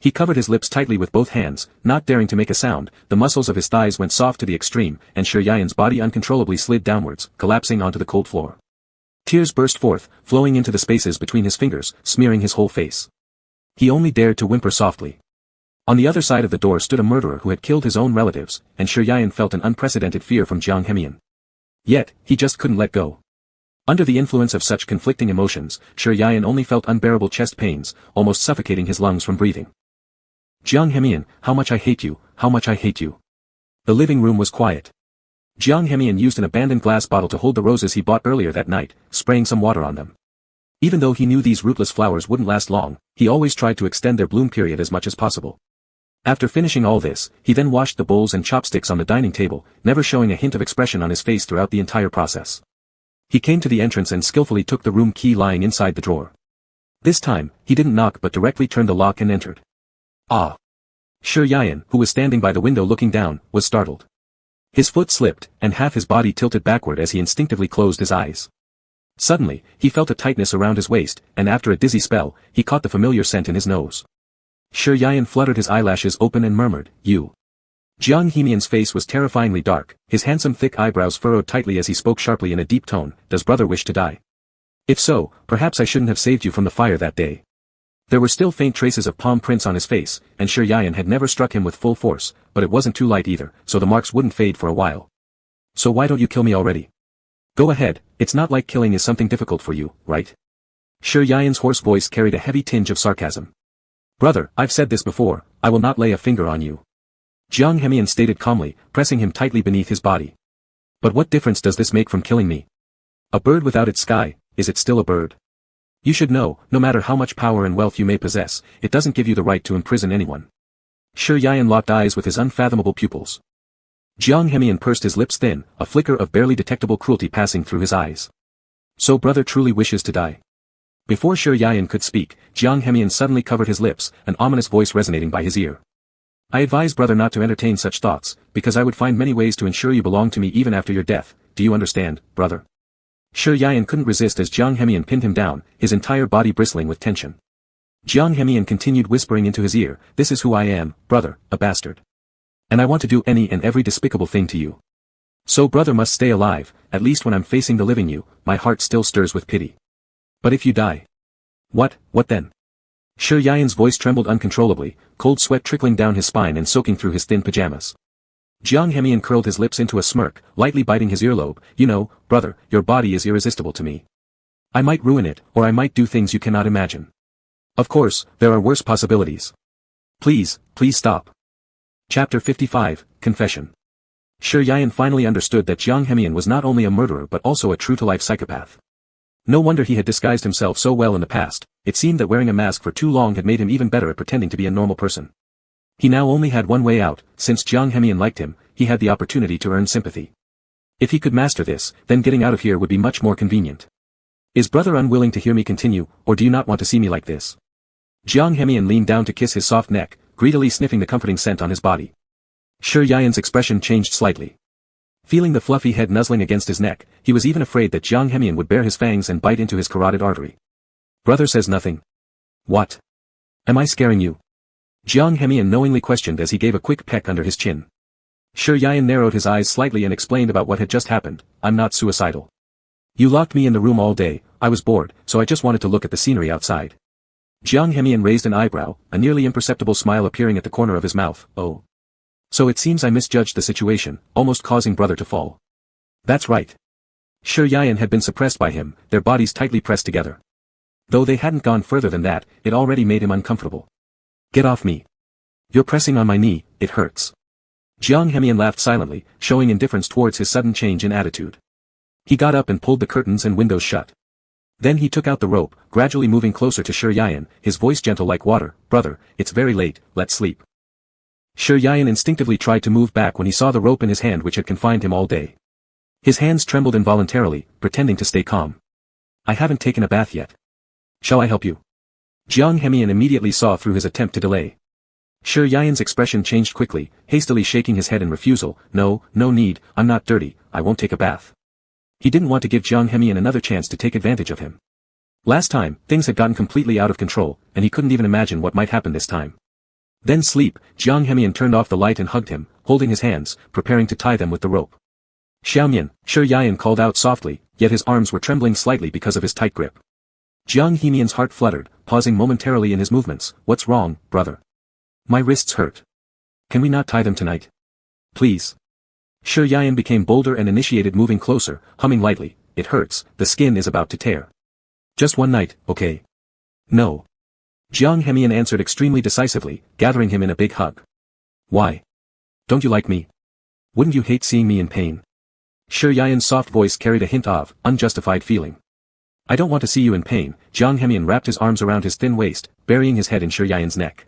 He covered his lips tightly with both hands, not daring to make a sound. The muscles of his thighs went soft to the extreme, and Sir Yayan's body uncontrollably slid downwards, collapsing onto the cold floor. Tears burst forth, flowing into the spaces between his fingers, smearing his whole face. He only dared to whimper softly. On the other side of the door stood a murderer who had killed his own relatives, and Sir Yayan felt an unprecedented fear from Jiang Hemian. Yet, he just couldn't let go. Under the influence of such conflicting emotions, Sir Yayan only felt unbearable chest pains, almost suffocating his lungs from breathing. Jiang Hemian, how much I hate you, how much I hate you. The living room was quiet. Jiang Hemian used an abandoned glass bottle to hold the roses he bought earlier that night, spraying some water on them. Even though he knew these rootless flowers wouldn't last long, he always tried to extend their bloom period as much as possible. After finishing all this, he then washed the bowls and chopsticks on the dining table, never showing a hint of expression on his face throughout the entire process. He came to the entrance and skillfully took the room key lying inside the drawer. This time, he didn't knock but directly turned the lock and entered. Ah! Sir Yayan, who was standing by the window looking down, was startled. His foot slipped, and half his body tilted backward as he instinctively closed his eyes. Suddenly, he felt a tightness around his waist, and after a dizzy spell, he caught the familiar scent in his nose. Sir Yayan fluttered his eyelashes open and murmured, "You." Jiang Hemian's face was terrifyingly dark, his handsome thick eyebrows furrowed tightly as he spoke sharply in a deep tone, "Does brother wish to die? If so, perhaps I shouldn't have saved you from the fire that day." There were still faint traces of palm prints on his face, and Sir Yayan had never struck him with full force, but it wasn't too light either, so the marks wouldn't fade for a while. "So why don't you kill me already? Go ahead, it's not like killing is something difficult for you, right?" Sir Yayan's hoarse voice carried a heavy tinge of sarcasm. "Brother, I've said this before, I will not lay a finger on you," Jiang Hemian stated calmly, pressing him tightly beneath his body. "But what difference does this make from killing me? A bird without its sky, is it still a bird? You should know, no matter how much power and wealth you may possess, it doesn't give you the right to imprison anyone." Sir Yayan locked eyes with his unfathomable pupils. Jiang Hemian pursed his lips thin, a flicker of barely detectable cruelty passing through his eyes. "So brother truly wishes to die?" Before Sir Yayan could speak, Jiang Hemian suddenly covered his lips, an ominous voice resonating by his ear. "I advise brother not to entertain such thoughts, because I would find many ways to ensure you belong to me even after your death. Do you understand, brother?" Sir Yayan couldn't resist as Jiang Hemian pinned him down, his entire body bristling with tension. Jiang Hemian continued whispering into his ear, "This is who I am, brother, a bastard. And I want to do any and every despicable thing to you. So brother must stay alive, at least when I'm facing the living you, my heart still stirs with pity. But if you die, what then?" Sir Yayan's voice trembled uncontrollably, cold sweat trickling down his spine and soaking through his thin pajamas. Jiang Hemian curled his lips into a smirk, lightly biting his earlobe. "You know, brother, your body is irresistible to me. I might ruin it, or I might do things you cannot imagine. Of course, there are worse possibilities. Please stop." Chapter 55, Confession. Sir Yayan finally understood that Jiang Hemian was not only a murderer but also a true-to-life psychopath. No wonder he had disguised himself so well in the past, it seemed that wearing a mask for too long had made him even better at pretending to be a normal person. He now only had one way out, since Jiang Hemian liked him, he had the opportunity to earn sympathy. If he could master this, then getting out of here would be much more convenient. "Is brother unwilling to hear me continue, or do you not want to see me like this?" Jiang Hemian leaned down to kiss his soft neck, greedily sniffing the comforting scent on his body. Sir Yayan's expression changed slightly. Feeling the fluffy head nuzzling against his neck, he was even afraid that Jiang Hemian would bare his fangs and bite into his carotid artery. "Brother says nothing. What? Am I scaring you?" Jiang Hemian knowingly questioned as he gave a quick peck under his chin. Sir Yayan narrowed his eyes slightly and explained about what had just happened. "I'm not suicidal. You locked me in the room all day, I was bored, so I just wanted to look at the scenery outside." Jiang Hemian raised an eyebrow, a nearly imperceptible smile appearing at the corner of his mouth. "Oh. So it seems I misjudged the situation, almost causing brother to fall." "That's right." Sir Yayan had been suppressed by him, their bodies tightly pressed together. Though they hadn't gone further than that, it already made him uncomfortable. "Get off me. You're pressing on my knee, it hurts." Jiang Hemian laughed silently, showing indifference towards his sudden change in attitude. He got up and pulled the curtains and windows shut. Then he took out the rope, gradually moving closer to Sir Yayan, his voice gentle like water. "Brother, it's very late, let's sleep." Sir Yayan instinctively tried to move back when he saw the rope in his hand which had confined him all day. His hands trembled involuntarily, pretending to stay calm. "I haven't taken a bath yet. Shall I help you?" Jiang Hemian immediately saw through his attempt to delay. Sir Yayan's expression changed quickly, hastily shaking his head in refusal. No need, I'm not dirty, I won't take a bath." He didn't want to give Jiang Hemian another chance to take advantage of him. Last time, things had gotten completely out of control, and he couldn't even imagine what might happen this time. Then sleep. Jiang Hemian turned off the light and hugged him, holding his hands, preparing to tie them with the rope. Xiaomian, Shi Yian called out softly, yet his arms were trembling slightly because of his tight grip. Jiang Hemian's heart fluttered, pausing momentarily in his movements. What's wrong, brother? My wrists hurt. Can we not tie them tonight? Please. Shi Yian became bolder and initiated moving closer, humming lightly. It hurts, the skin is about to tear. Just one night, okay? No. Jiang Hemian answered extremely decisively, gathering him in a big hug. Why? Don't you like me? Wouldn't you hate seeing me in pain? Shi Yian's soft voice carried a hint of unjustified feeling. I don't want to see you in pain. Jiang Hemian wrapped his arms around his thin waist, burying his head in Shi Yian's neck.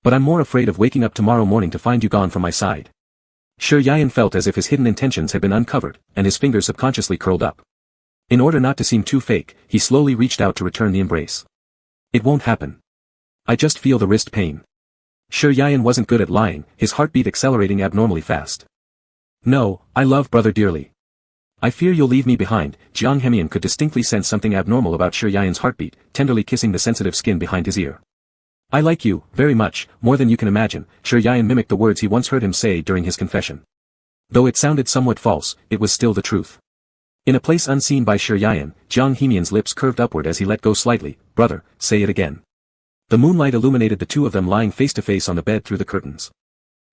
But I'm more afraid of waking up tomorrow morning to find you gone from my side. Shi Yian felt as if his hidden intentions had been uncovered, and his fingers subconsciously curled up. In order not to seem too fake, he slowly reached out to return the embrace. It won't happen. I just feel the wrist pain. Shi Yian wasn't good at lying, his heartbeat accelerating abnormally fast. No, I love brother dearly. I fear you'll leave me behind. Jiang Hemian could distinctly sense something abnormal about Shi Yian's heartbeat, tenderly kissing the sensitive skin behind his ear. I like you, very much, more than you can imagine. Shi Yian mimicked the words he once heard him say during his confession. Though it sounded somewhat false, it was still the truth. In a place unseen by Shi Yian, Jiang Hemian's lips curved upward as he let go slightly. Brother, say it again. The moonlight illuminated the two of them lying face to face on the bed through the curtains.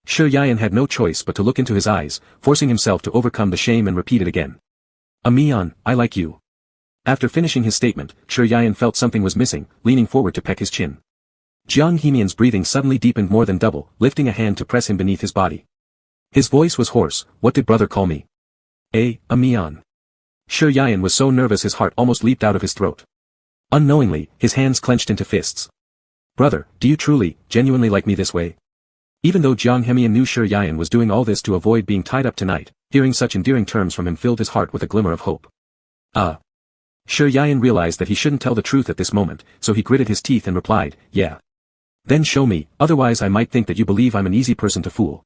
Shi Yian had no choice but to look into his eyes, forcing himself to overcome the shame and repeat it again. Mian, I like you. After finishing his statement, Shi Yian felt something was missing, leaning forward to peck his chin. Jiang Hemian's breathing suddenly deepened more than double, lifting a hand to press him beneath his body. His voice was hoarse. What did brother call me? Mian. Shi Yian was so nervous his heart almost leaped out of his throat. Unknowingly, his hands clenched into fists. Brother, do you truly, genuinely like me this way? Even though Jiang Hemian knew Shi Yian was doing all this to avoid being tied up tonight, hearing such endearing terms from him filled his heart with a glimmer of hope. Shi Yian realized that he shouldn't tell the truth at this moment, so he gritted his teeth and replied, yeah. Then show me, otherwise I might think that you believe I'm an easy person to fool.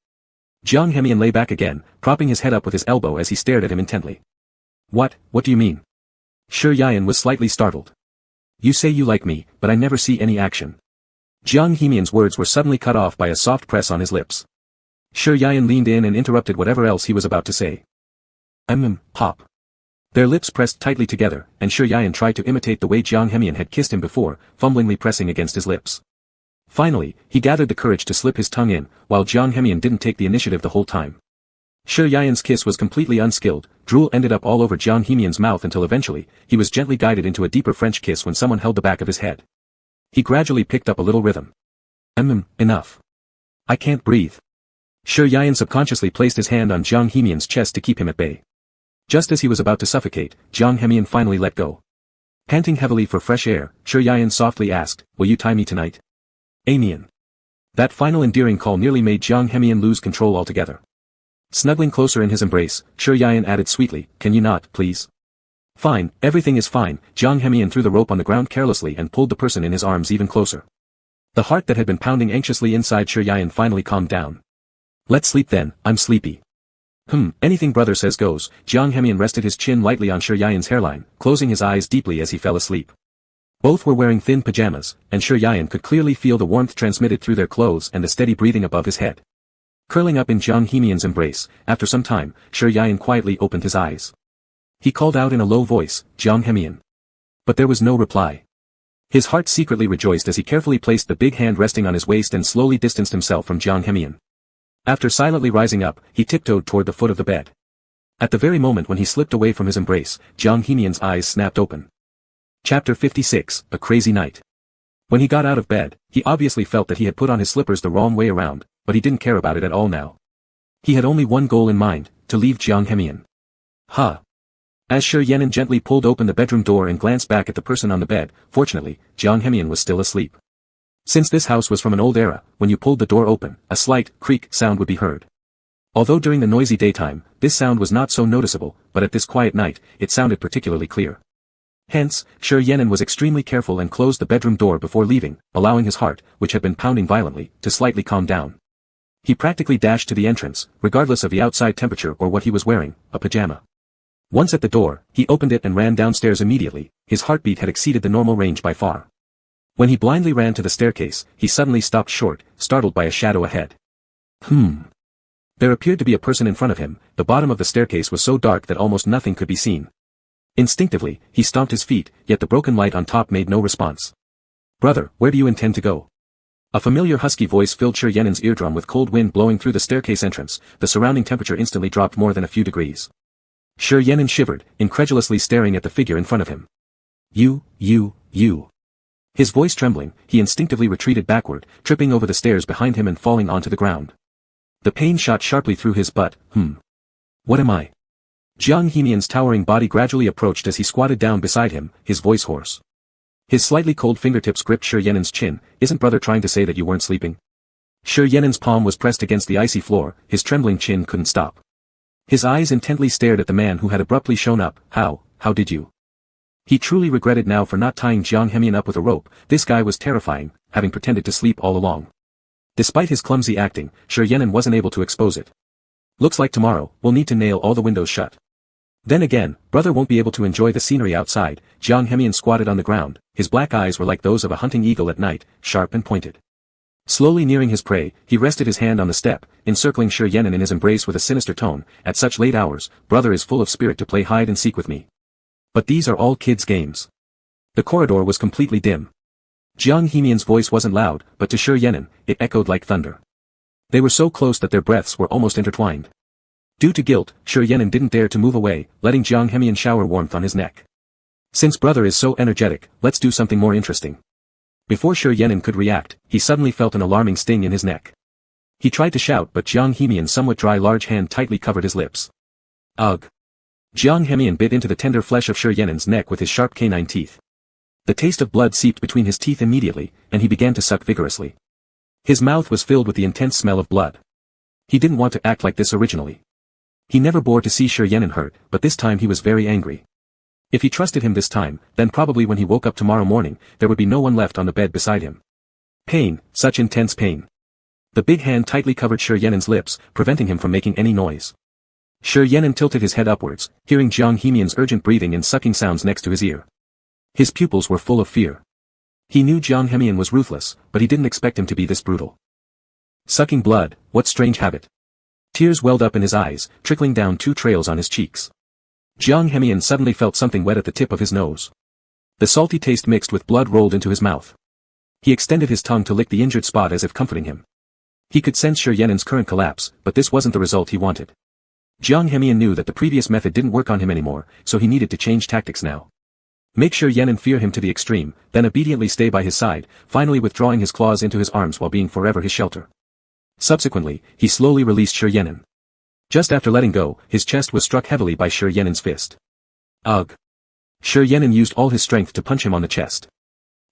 Jiang Hemian lay back again, propping his head up with his elbow as he stared at him intently. What do you mean? Shi Yian was slightly startled. You say you like me, but I never see any action. Jiang Hemian's words were suddenly cut off by a soft press on his lips. Shi Yian leaned in and interrupted whatever else he was about to say. Pop. Their lips pressed tightly together, and Shi Yian tried to imitate the way Jiang Hemian had kissed him before, fumblingly pressing against his lips. Finally, he gathered the courage to slip his tongue in, while Jiang Hemian didn't take the initiative the whole time. Shi Yian's kiss was completely unskilled, drool ended up all over Jiang Hemian's mouth until eventually, he was gently guided into a deeper French kiss when someone held the back of his head. He gradually picked up a little rhythm. Enough. I can't breathe. Shi Yian subconsciously placed his hand on Jiang Hemian's chest to keep him at bay. Just as he was about to suffocate, Jiang Hemian finally let go. Panting heavily for fresh air, Shi Yian softly asked, will you tie me tonight? Mian. That final endearing call nearly made Jiang Hemian lose control altogether. Snuggling closer in his embrace, Shi Yian added sweetly, can you not, please? Fine, everything is fine. Jiang Hemian threw the rope on the ground carelessly and pulled the person in his arms even closer. The heart that had been pounding anxiously inside Shi Yian finally calmed down. Let's sleep then, I'm sleepy. Anything brother says goes. Jiang Hemian rested his chin lightly on Shi Yian's hairline, closing his eyes deeply as he fell asleep. Both were wearing thin pajamas, and Shi Yian could clearly feel the warmth transmitted through their clothes and the steady breathing above his head. Curling up in Jiang Hemian's embrace, after some time, Shi Yian quietly opened his eyes. He called out in a low voice, Jiang Hemian. But there was no reply. His heart secretly rejoiced as he carefully placed the big hand resting on his waist and slowly distanced himself from Jiang Hemian. After silently rising up, he tiptoed toward the foot of the bed. At the very moment when he slipped away from his embrace, Jiang Hemian's eyes snapped open. Chapter 56, A Crazy Night. When he got out of bed, he obviously felt that he had put on his slippers the wrong way around, but he didn't care about it at all now. He had only one goal in mind, to leave Jiang Hemian. As Shi Yian gently pulled open the bedroom door and glanced back at the person on the bed, fortunately, Jiang Hemian was still asleep. Since this house was from an old era, when you pulled the door open, a slight creak sound would be heard. Although during the noisy daytime, this sound was not so noticeable, but at this quiet night, it sounded particularly clear. Hence, Shi Yian was extremely careful and closed the bedroom door before leaving, allowing his heart, which had been pounding violently, to slightly calm down. He practically dashed to the entrance, regardless of the outside temperature or what he was wearing, a pajama. Once at the door, he opened it and ran downstairs immediately. His heartbeat had exceeded the normal range by far. When he blindly ran to the staircase, he suddenly stopped short, startled by a shadow ahead. There appeared to be a person in front of him. The bottom of the staircase was so dark that almost nothing could be seen. Instinctively, he stomped his feet, yet the broken light on top made no response. "Brother, where do you intend to go?" A familiar husky voice filled Shi Yanan's eardrum. With cold wind blowing through the staircase entrance, the surrounding temperature instantly dropped more than a few degrees. Shi Yanan shivered, incredulously staring at the figure in front of him. You. His voice trembling, he instinctively retreated backward, tripping over the stairs behind him and falling onto the ground. The pain shot sharply through his butt. What am I? Jiang Hemian's towering body gradually approached as he squatted down beside him, his voice hoarse. His slightly cold fingertips gripped Shi Yanan's chin. "Isn't brother trying to say that you weren't sleeping?" Shi Yanan's palm was pressed against the icy floor, his trembling chin couldn't stop. His eyes intently stared at the man who had abruptly shown up. How did you? He truly regretted now for not tying Jiang Hemian up with a rope. This guy was terrifying, having pretended to sleep all along. Despite his clumsy acting, Shi Yanan wasn't able to expose it. "Looks like tomorrow, we'll need to nail all the windows shut. Then again, brother won't be able to enjoy the scenery outside." Jiang Hemian squatted on the ground. His black eyes were like those of a hunting eagle at night, sharp and pointed. Slowly nearing his prey, he rested his hand on the step, encircling Shi Yanan in his embrace with a sinister tone. "At such late hours, brother is full of spirit to play hide and seek with me. But these are all kids' games." The corridor was completely dim. Jiang Hemian's voice wasn't loud, but to Shi Yanan, it echoed like thunder. They were so close that their breaths were almost intertwined. Due to guilt, Shi Yanan didn't dare to move away, letting Jiang Hemian shower warmth on his neck. "Since brother is so energetic, let's do something more interesting." Before Shi Yanan could react, he suddenly felt an alarming sting in his neck. He tried to shout, but Jiang Hemian's somewhat dry large hand tightly covered his lips. Ugh! Jiang Hemian bit into the tender flesh of Shi Yanan's neck with his sharp canine teeth. The taste of blood seeped between his teeth immediately, and he began to suck vigorously. His mouth was filled with the intense smell of blood. He didn't want to act like this originally. He never bore to see Shi Yanan hurt, but this time he was very angry. If he trusted him this time, then probably when he woke up tomorrow morning, there would be no one left on the bed beside him. Pain, such intense pain. The big hand tightly covered Shi Yanan's lips, preventing him from making any noise. Shi Yanan tilted his head upwards, hearing Jiang Hemian's urgent breathing and sucking sounds next to his ear. His pupils were full of fear. He knew Jiang Hemian was ruthless, but he didn't expect him to be this brutal. Sucking blood, what strange habit. Tears welled up in his eyes, trickling down 2 trails on his cheeks. Jiang Hemian suddenly felt something wet at the tip of his nose. The salty taste mixed with blood rolled into his mouth. He extended his tongue to lick the injured spot as if comforting him. He could sense Shi Yanan's current collapse, but this wasn't the result he wanted. Jiang Hemian knew that the previous method didn't work on him anymore, so he needed to change tactics now. Make Shi Yanan fear him to the extreme, then obediently stay by his side, finally withdrawing his claws into his arms while being forever his shelter. Subsequently, he slowly released Shi Yanan. Just after letting go, his chest was struck heavily by Shi Yanan's fist. Ugh! Shi Yanan used all his strength to punch him on the chest.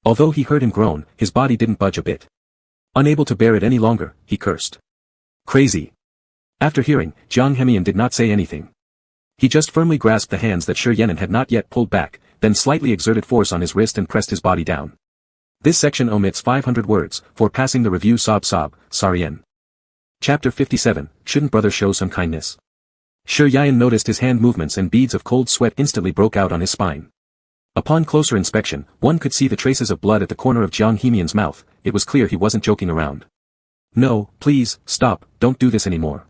Although he heard him groan, his body didn't budge a bit. Unable to bear it any longer, he cursed. Crazy! After hearing, Jiang Hemian did not say anything. He just firmly grasped the hands that Shi Yanan had not yet pulled back, then slightly exerted force on his wrist and pressed his body down. This section omits 500 words. For passing the review sob, Sarien. Chapter 57, Shouldn't brother show some kindness? Shi Yanan noticed his hand movements and beads of cold sweat instantly broke out on his spine. Upon closer inspection, one could see the traces of blood at the corner of Jiang Hemian's mouth. It was clear he wasn't joking around. "No, please, stop, don't do this anymore."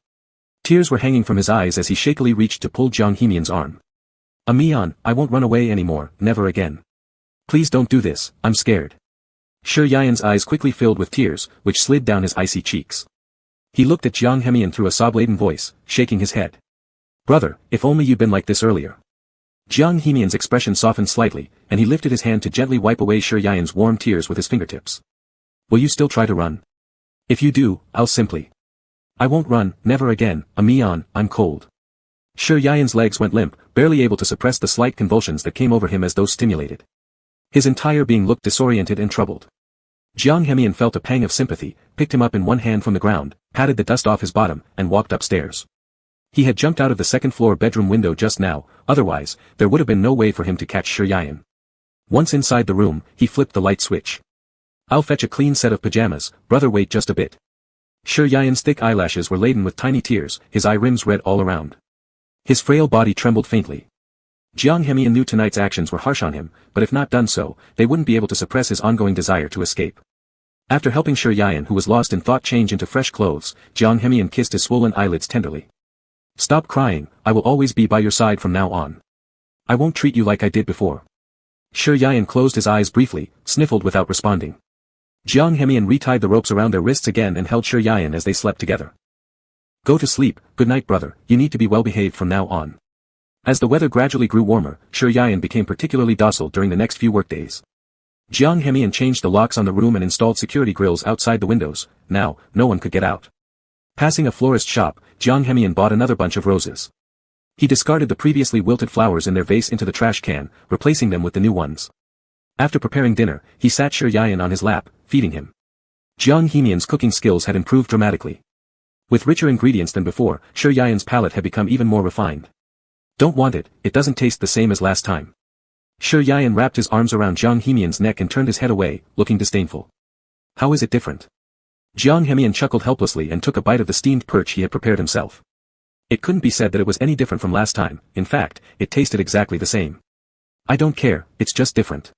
Tears were hanging from his eyes as he shakily reached to pull Jiang Hemian's arm. "Amian, I won't run away anymore, never again. Please don't do this, I'm scared." Shi Yanan's eyes quickly filled with tears, which slid down his icy cheeks. He looked at Jiang Hemian through a sob-laden voice, shaking his head. "Brother, if only you'd been like this earlier." Jiang Hemian's expression softened slightly, and he lifted his hand to gently wipe away Shi Yanan's warm tears with his fingertips. "Will you still try to run? If you do, I'll simply..." "I won't run, never again, Amian, I'm cold." Shi Yanan's legs went limp, barely able to suppress the slight convulsions that came over him as though stimulated. His entire being looked disoriented and troubled. Jiang Hemian felt a pang of sympathy, picked him up in one hand from the ground, patted the dust off his bottom, and walked upstairs. He had jumped out of the second-floor bedroom window just now, otherwise, there would have been no way for him to catch Shi Yanan. Once inside the room, he flipped the light switch. "I'll fetch a clean set of pajamas, brother, wait just a bit." Shi Yanan's thick eyelashes were laden with tiny tears, his eye rims red all around. His frail body trembled faintly. Jiang Hemian knew tonight's actions were harsh on him, but if not done so, they wouldn't be able to suppress his ongoing desire to escape. After helping Shi Yayan, who was lost in thought, change into fresh clothes, Jiang Hemian kissed his swollen eyelids tenderly. Stop crying, I will always be by your side from now on. I won't treat you like I did before. Shi Yayan closed his eyes briefly, sniffled without responding. Jiang Hemian retied the ropes around their wrists again and held Shi Yayan as they slept together. Go to sleep, good night brother, you need to be well behaved from now on. As the weather gradually grew warmer, Shi Yayan became particularly docile during the next few workdays. Jiang Hemian changed the locks on the room and installed security grills outside the windows. Now, no one could get out. Passing a florist shop, Jiang Hemian bought another bunch of roses. He discarded the previously wilted flowers in their vase into the trash can, replacing them with the new ones. After preparing dinner, he sat Shi Yayan on his lap, feeding him. Jiang Hemian's cooking skills had improved dramatically. With richer ingredients than before, Shi Yayan's palate had become even more refined. Don't want it, it doesn't taste the same as last time. Shi Yayan wrapped his arms around Jiang Hemian's neck and turned his head away, looking disdainful. How is it different? Jiang Hemian chuckled helplessly and took a bite of the steamed perch he had prepared himself. It couldn't be said that it was any different from last time, in fact, it tasted exactly the same. I don't care, it's just different.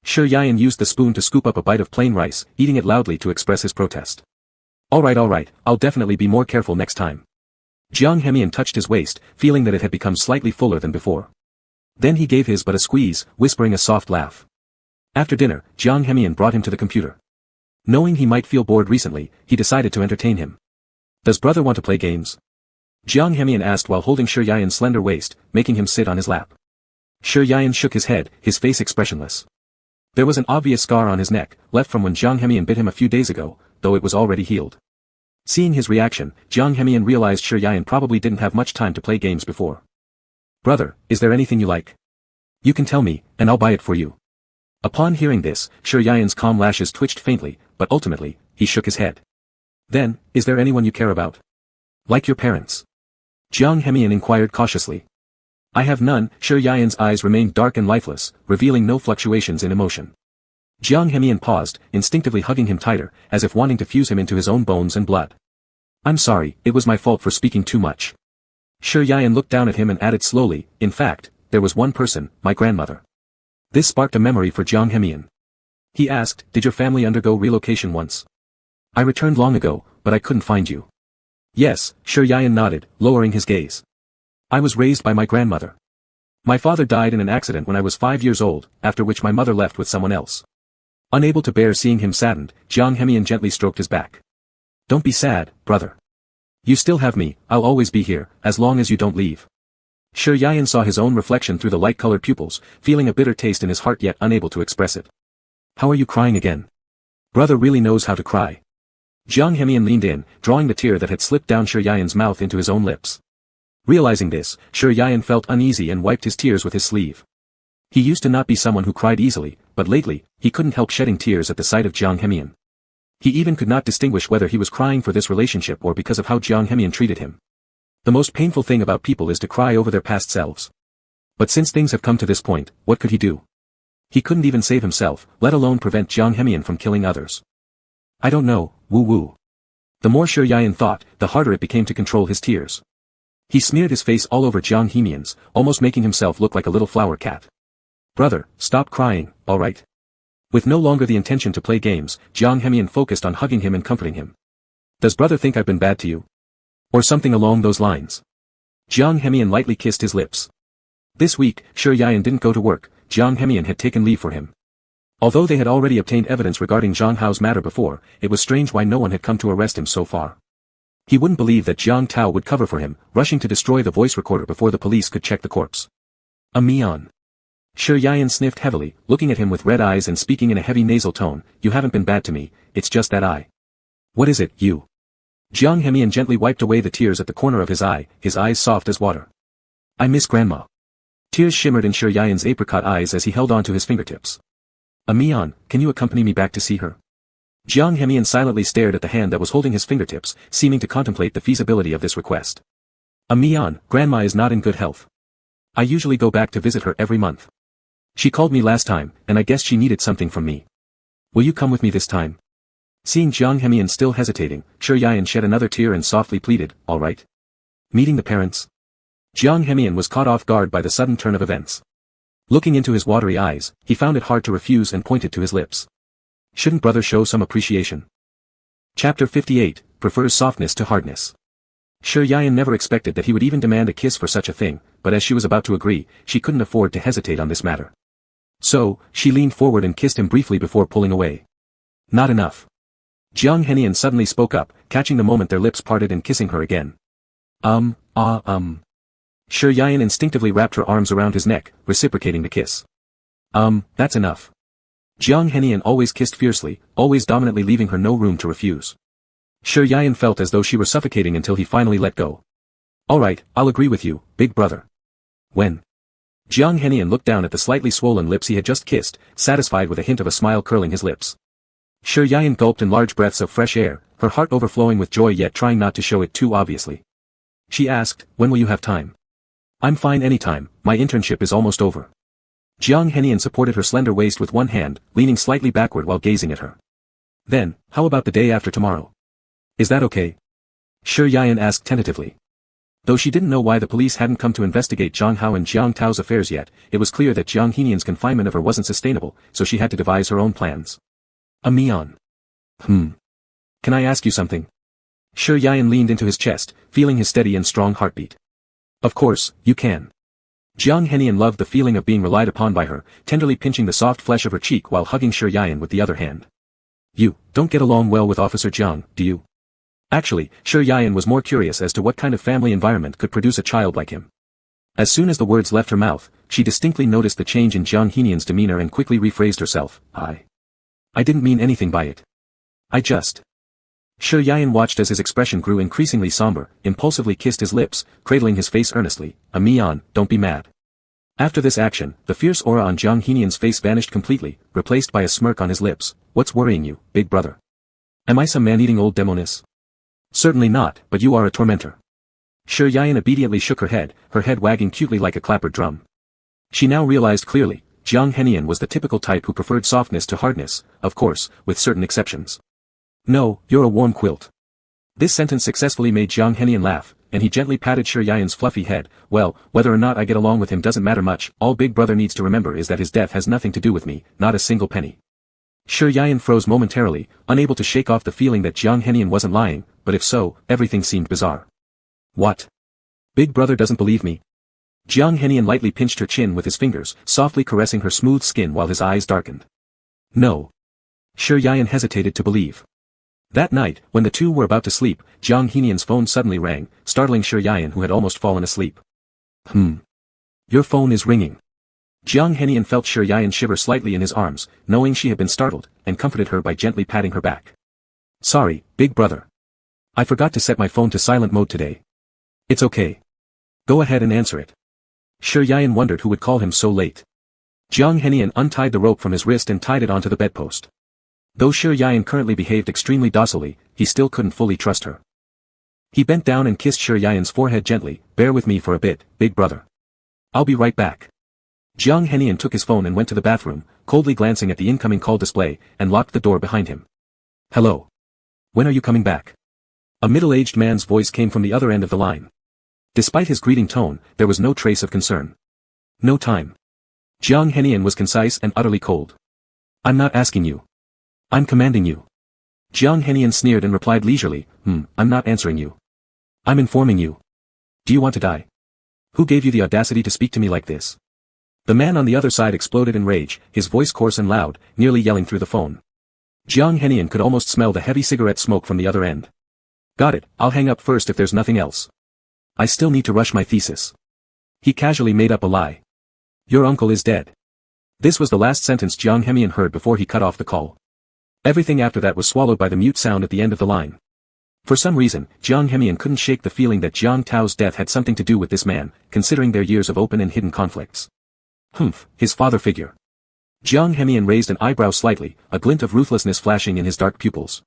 Shi Yayan used the spoon to scoop up a bite of plain rice, eating it loudly to express his protest. Alright, I'll definitely be more careful next time. Jiang Hemian touched his waist, feeling that it had become slightly fuller than before. Then he gave his but a squeeze, whispering a soft laugh. After dinner, Jiang Hemian brought him to the computer. Knowing he might feel bored recently, he decided to entertain him. Does brother want to play games? Jiang Hemian asked while holding Shi Yayan's slender waist, making him sit on his lap. Shi Yayan shook his head, his face expressionless. There was an obvious scar on his neck, left from when Jiang Hemian bit him a few days ago, though it was already healed. Seeing his reaction, Jiang Hemian realized Shi Yayan probably didn't have much time to play games before. Brother, is there anything you like? You can tell me, and I'll buy it for you. Upon hearing this, Shi Yayan's calm lashes twitched faintly, but ultimately, he shook his head. Then, is there anyone you care about? Like your parents? Jiang Hemian inquired cautiously. I have none. Shi Yayan's eyes remained dark and lifeless, revealing no fluctuations in emotion. Jiang Hemian paused, instinctively hugging him tighter, as if wanting to fuse him into his own bones and blood. I'm sorry, it was my fault for speaking too much. Shi Yayan looked down at him and added slowly, in fact, there was one person, my grandmother. This sparked a memory for Jiang Hemian. He asked, did your family undergo relocation once? I returned long ago, but I couldn't find you. Yes, Shi Yayan nodded, lowering his gaze. I was raised by my grandmother. My father died in an accident when I was 5 years old, after which my mother left with someone else. Unable to bear seeing him saddened, Jiang Hemian gently stroked his back. Don't be sad, brother. You still have me, I'll always be here, as long as you don't leave. Shi Yayan saw his own reflection through the light-colored pupils, feeling a bitter taste in his heart yet unable to express it. How are you crying again? Brother really knows how to cry. Jiang Hemian leaned in, drawing the tear that had slipped down Shi Yayan's mouth into his own lips. Realizing this, Shi Yayan felt uneasy and wiped his tears with his sleeve. He used to not be someone who cried easily, but lately, he couldn't help shedding tears at the sight of Jiang Hemian. He even could not distinguish whether he was crying for this relationship or because of how Jiang Hemian treated him. The most painful thing about people is to cry over their past selves. But since things have come to this point, what could he do? He couldn't even save himself, let alone prevent Jiang Hemian from killing others. I don't know, woo-woo. The more Shi Yayan thought, the harder it became to control his tears. He smeared his face all over Jiang Hemian's, almost making himself look like a little flower cat. Brother, stop crying, alright? With no longer the intention to play games, Jiang Hemian focused on hugging him and comforting him. Does brother think I've been bad to you? Or something along those lines? Jiang Hemian lightly kissed his lips. This week, Shi Yayan didn't go to work. Jiang Hemian had taken leave for him. Although they had already obtained evidence regarding Zhang Hao's matter before, it was strange why no one had come to arrest him so far. He wouldn't believe that Jiang Tao would cover for him, rushing to destroy the voice recorder before the police could check the corpse. A Mian. Shi Yayan sniffed heavily, looking at him with red eyes and speaking in a heavy nasal tone, you haven't been bad to me, it's just that I. What is it, you? Jiang Hemian gently wiped away the tears at the corner of his eyes soft as water. I miss grandma. Tears shimmered in Shi Yayan's apricot eyes as he held on to his fingertips. Mian, can you accompany me back to see her? Jiang Hemian silently stared at the hand that was holding his fingertips, seeming to contemplate the feasibility of this request. Mian, grandma is not in good health. I usually go back to visit her every month. She called me last time, and I guess she needed something from me. Will you come with me this time? Seeing Jiang Hemian still hesitating, Shi Yayan shed another tear and softly pleaded, all right. Meeting the parents? Jiang Hemian was caught off guard by the sudden turn of events. Looking into his watery eyes, he found it hard to refuse and pointed to his lips. Shouldn't brother show some appreciation? Chapter 58, prefers softness to hardness. Shi Yian never expected that he would even demand a kiss for such a thing, but as she was about to agree, she couldn't afford to hesitate on this matter. So, she leaned forward and kissed him briefly before pulling away. Not enough. Jiang Henian suddenly spoke up, catching the moment their lips parted and kissing her again. Shi Yian instinctively wrapped her arms around his neck, reciprocating the kiss. That's enough. Jiang Henian always kissed fiercely, always dominantly leaving her no room to refuse. Shi Yian felt as though she were suffocating until he finally let go. Alright, I'll agree with you, big brother. When? Jiang Henian looked down at the slightly swollen lips he had just kissed, satisfied with a hint of a smile curling his lips. Shi Yian gulped in large breaths of fresh air, her heart overflowing with joy yet trying not to show it too obviously. She asked, when will you have time? I'm fine anytime, my internship is almost over. Jiang Henian supported her slender waist with one hand, leaning slightly backward while gazing at her. Then, how about the day after tomorrow? Is that okay? Shi Yian asked tentatively. Though she didn't know why the police hadn't come to investigate Zhang Hao and Jiang Tao's affairs yet, it was clear that Jiang Henian's confinement of her wasn't sustainable, so she had to devise her own plans. Mian. Can I ask you something? Shi Yian leaned into his chest, feeling his steady and strong heartbeat. Of course, you can. Jiang Henian loved the feeling of being relied upon by her, tenderly pinching the soft flesh of her cheek while hugging Shi Yian with the other hand. You don't get along well with Officer Jiang, do you? Actually, Shi Yian was more curious as to what kind of family environment could produce a child like him. As soon as the words left her mouth, she distinctly noticed the change in Jiang Henian's demeanor and quickly rephrased herself. I didn't mean anything by it. I just... Shi Yian watched as his expression grew increasingly somber, impulsively kissed his lips, cradling his face earnestly. Mian, don't be mad. After this action, the fierce aura on Jiang Henian's face vanished completely, replaced by a smirk on his lips. What's worrying you, big brother? Am I some man-eating old demoness? Certainly not, but you are a tormentor. Shi Yian obediently shook her head wagging cutely like a clappered drum. She now realized clearly, Jiang Henian was the typical type who preferred softness to hardness, of course, with certain exceptions. No, you're a warm quilt. This sentence successfully made Jiang Henian laugh, and he gently patted Shi Yian's fluffy head. Well, whether or not I get along with him doesn't matter much, all big brother needs to remember is that his death has nothing to do with me, not a single penny. Shi Yian froze momentarily, unable to shake off the feeling that Jiang Henian wasn't lying, but if so, everything seemed bizarre. What? Big brother doesn't believe me? Jiang Henian lightly pinched her chin with his fingers, softly caressing her smooth skin while his eyes darkened. No. Shi Yian hesitated to believe. That night, when the two were about to sleep, Jiang Henian's phone suddenly rang, startling Shi Yian who had almost fallen asleep. Your phone is ringing. Jiang Henian felt Shi Yian shiver slightly in his arms, knowing she had been startled, and comforted her by gently patting her back. Sorry, big brother. I forgot to set my phone to silent mode today. It's okay. Go ahead and answer it. Shi Yian wondered who would call him so late. Jiang Henian untied the rope from his wrist and tied it onto the bedpost. Though Shi Yian currently behaved extremely docilely, he still couldn't fully trust her. He bent down and kissed Shi Yian's forehead gently. Bear with me for a bit, big brother. I'll be right back. Jiang Henian took his phone and went to the bathroom, coldly glancing at the incoming call display, and locked the door behind him. Hello. When are you coming back? A middle-aged man's voice came from the other end of the line. Despite his greeting tone, there was no trace of concern. No time. Jiang Henian was concise and utterly cold. I'm not asking you. I'm commanding you. Jiang Henian sneered and replied leisurely, I'm not answering you. I'm informing you. Do you want to die? Who gave you the audacity to speak to me like this? The man on the other side exploded in rage, his voice coarse and loud, nearly yelling through the phone. Jiang Henian could almost smell the heavy cigarette smoke from the other end. Got it, I'll hang up first if there's nothing else. I still need to rush my thesis. He casually made up a lie. Your uncle is dead. This was the last sentence Jiang Henian heard before he cut off the call. Everything after that was swallowed by the mute sound at the end of the line. For some reason, Jiang Henian couldn't shake the feeling that Jiang Tao's death had something to do with this man, considering their years of open and hidden conflicts. His father figure. Jiang Henian raised an eyebrow slightly, a glint of ruthlessness flashing in his dark pupils.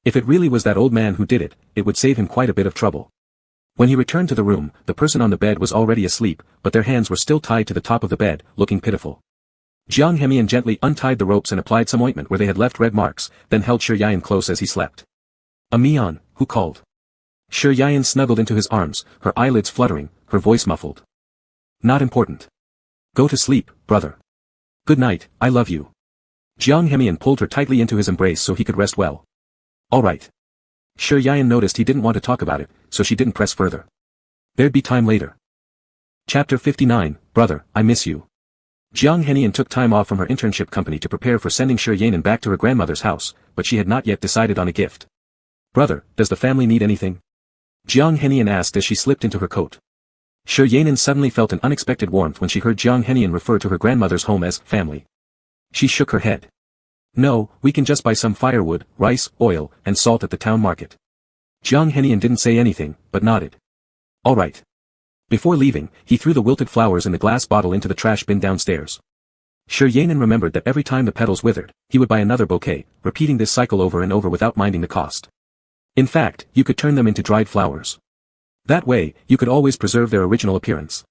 If it really was that old man who did it, it would save him quite a bit of trouble. When he returned to the room, the person on the bed was already asleep, but their hands were still tied to the top of the bed, looking pitiful. Jiang Henian gently untied the ropes and applied some ointment where they had left red marks, then held Shi Yian close as he slept. Mian, who called? Shi Yan snuggled into his arms, her eyelids fluttering, her voice muffled. Not important. Go to sleep, brother. Good night, I love you. Jiang Hemian pulled her tightly into his embrace so he could rest well. All right. Shi Yan noticed he didn't want to talk about it, so she didn't press further. There'd be time later. Chapter 59, Brother, I miss you. Jiang Henian took time off from her internship company to prepare for sending Shi Yanan back to her grandmother's house, but she had not yet decided on a gift. Brother, does the family need anything? Jiang Henian asked as she slipped into her coat. Shi Yanan suddenly felt an unexpected warmth when she heard Jiang Henian refer to her grandmother's home as family. She shook her head. No, we can just buy some firewood, rice, oil, and salt at the town market. Jiang Henian didn't say anything, but nodded. All right. Before leaving, he threw the wilted flowers in the glass bottle into the trash bin downstairs. Shi Yanan remembered that every time the petals withered, he would buy another bouquet, repeating this cycle over and over without minding the cost. In fact, you could turn them into dried flowers. That way, you could always preserve their original appearance.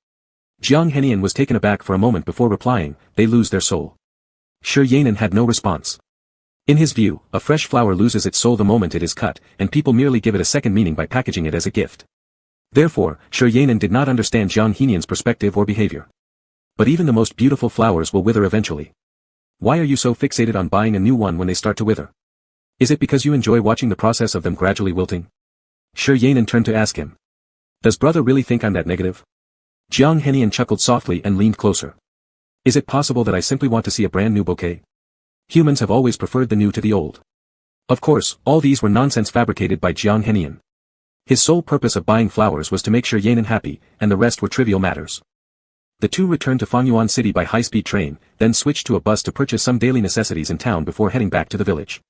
Jiang Henian was taken aback for a moment before replying, they lose their soul. Shi Yanan had no response. In his view, a fresh flower loses its soul the moment it is cut, and people merely give it a second meaning by packaging it as a gift. Therefore, Shi Yanan did not understand Jiang Henian's perspective or behavior. But even the most beautiful flowers will wither eventually. Why are you so fixated on buying a new one when they start to wither? Is it because you enjoy watching the process of them gradually wilting? Shi Yanan turned to ask him. Does brother really think I'm that negative? Jiang Henian chuckled softly and leaned closer. Is it possible that I simply want to see a brand new bouquet? Humans have always preferred the new to the old. Of course, all these were nonsense fabricated by Jiang Henian. His sole purpose of buying flowers was to make Shi Yanan happy, and the rest were trivial matters. The two returned to Fangyuan City by high-speed train, then switched to a bus to purchase some daily necessities in town before heading back to the village.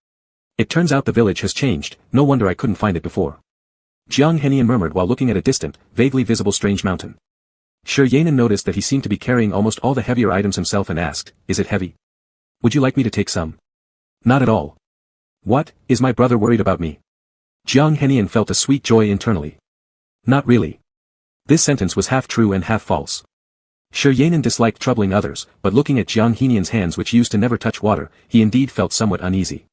It turns out the village has changed, no wonder I couldn't find it before. Jiang Henian murmured while looking at a distant, vaguely visible strange mountain. Shi Yanan noticed that he seemed to be carrying almost all the heavier items himself and asked, is it heavy? Would you like me to take some? Not at all. What, is my brother worried about me? Jiang Henian felt a sweet joy internally. Not really. This sentence was half true and half false. Shi Yanan disliked troubling others, but looking at Jiang Henian's hands which used to never touch water, he indeed felt somewhat uneasy.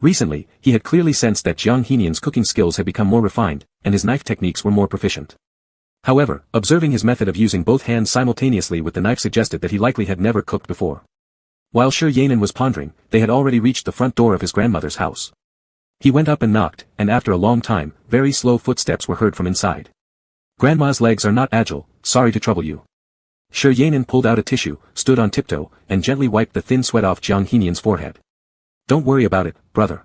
Recently, he had clearly sensed that Jiang Henian's cooking skills had become more refined, and his knife techniques were more proficient. However, observing his method of using both hands simultaneously with the knife suggested that he likely had never cooked before. While Shi Yanan was pondering, they had already reached the front door of his grandmother's house. He went up and knocked, and after a long time, very slow footsteps were heard from inside. Grandma's legs are not agile, sorry to trouble you. Shi Yanan pulled out a tissue, stood on tiptoe, and gently wiped the thin sweat off Jiang Henian's forehead. Don't worry about it, brother.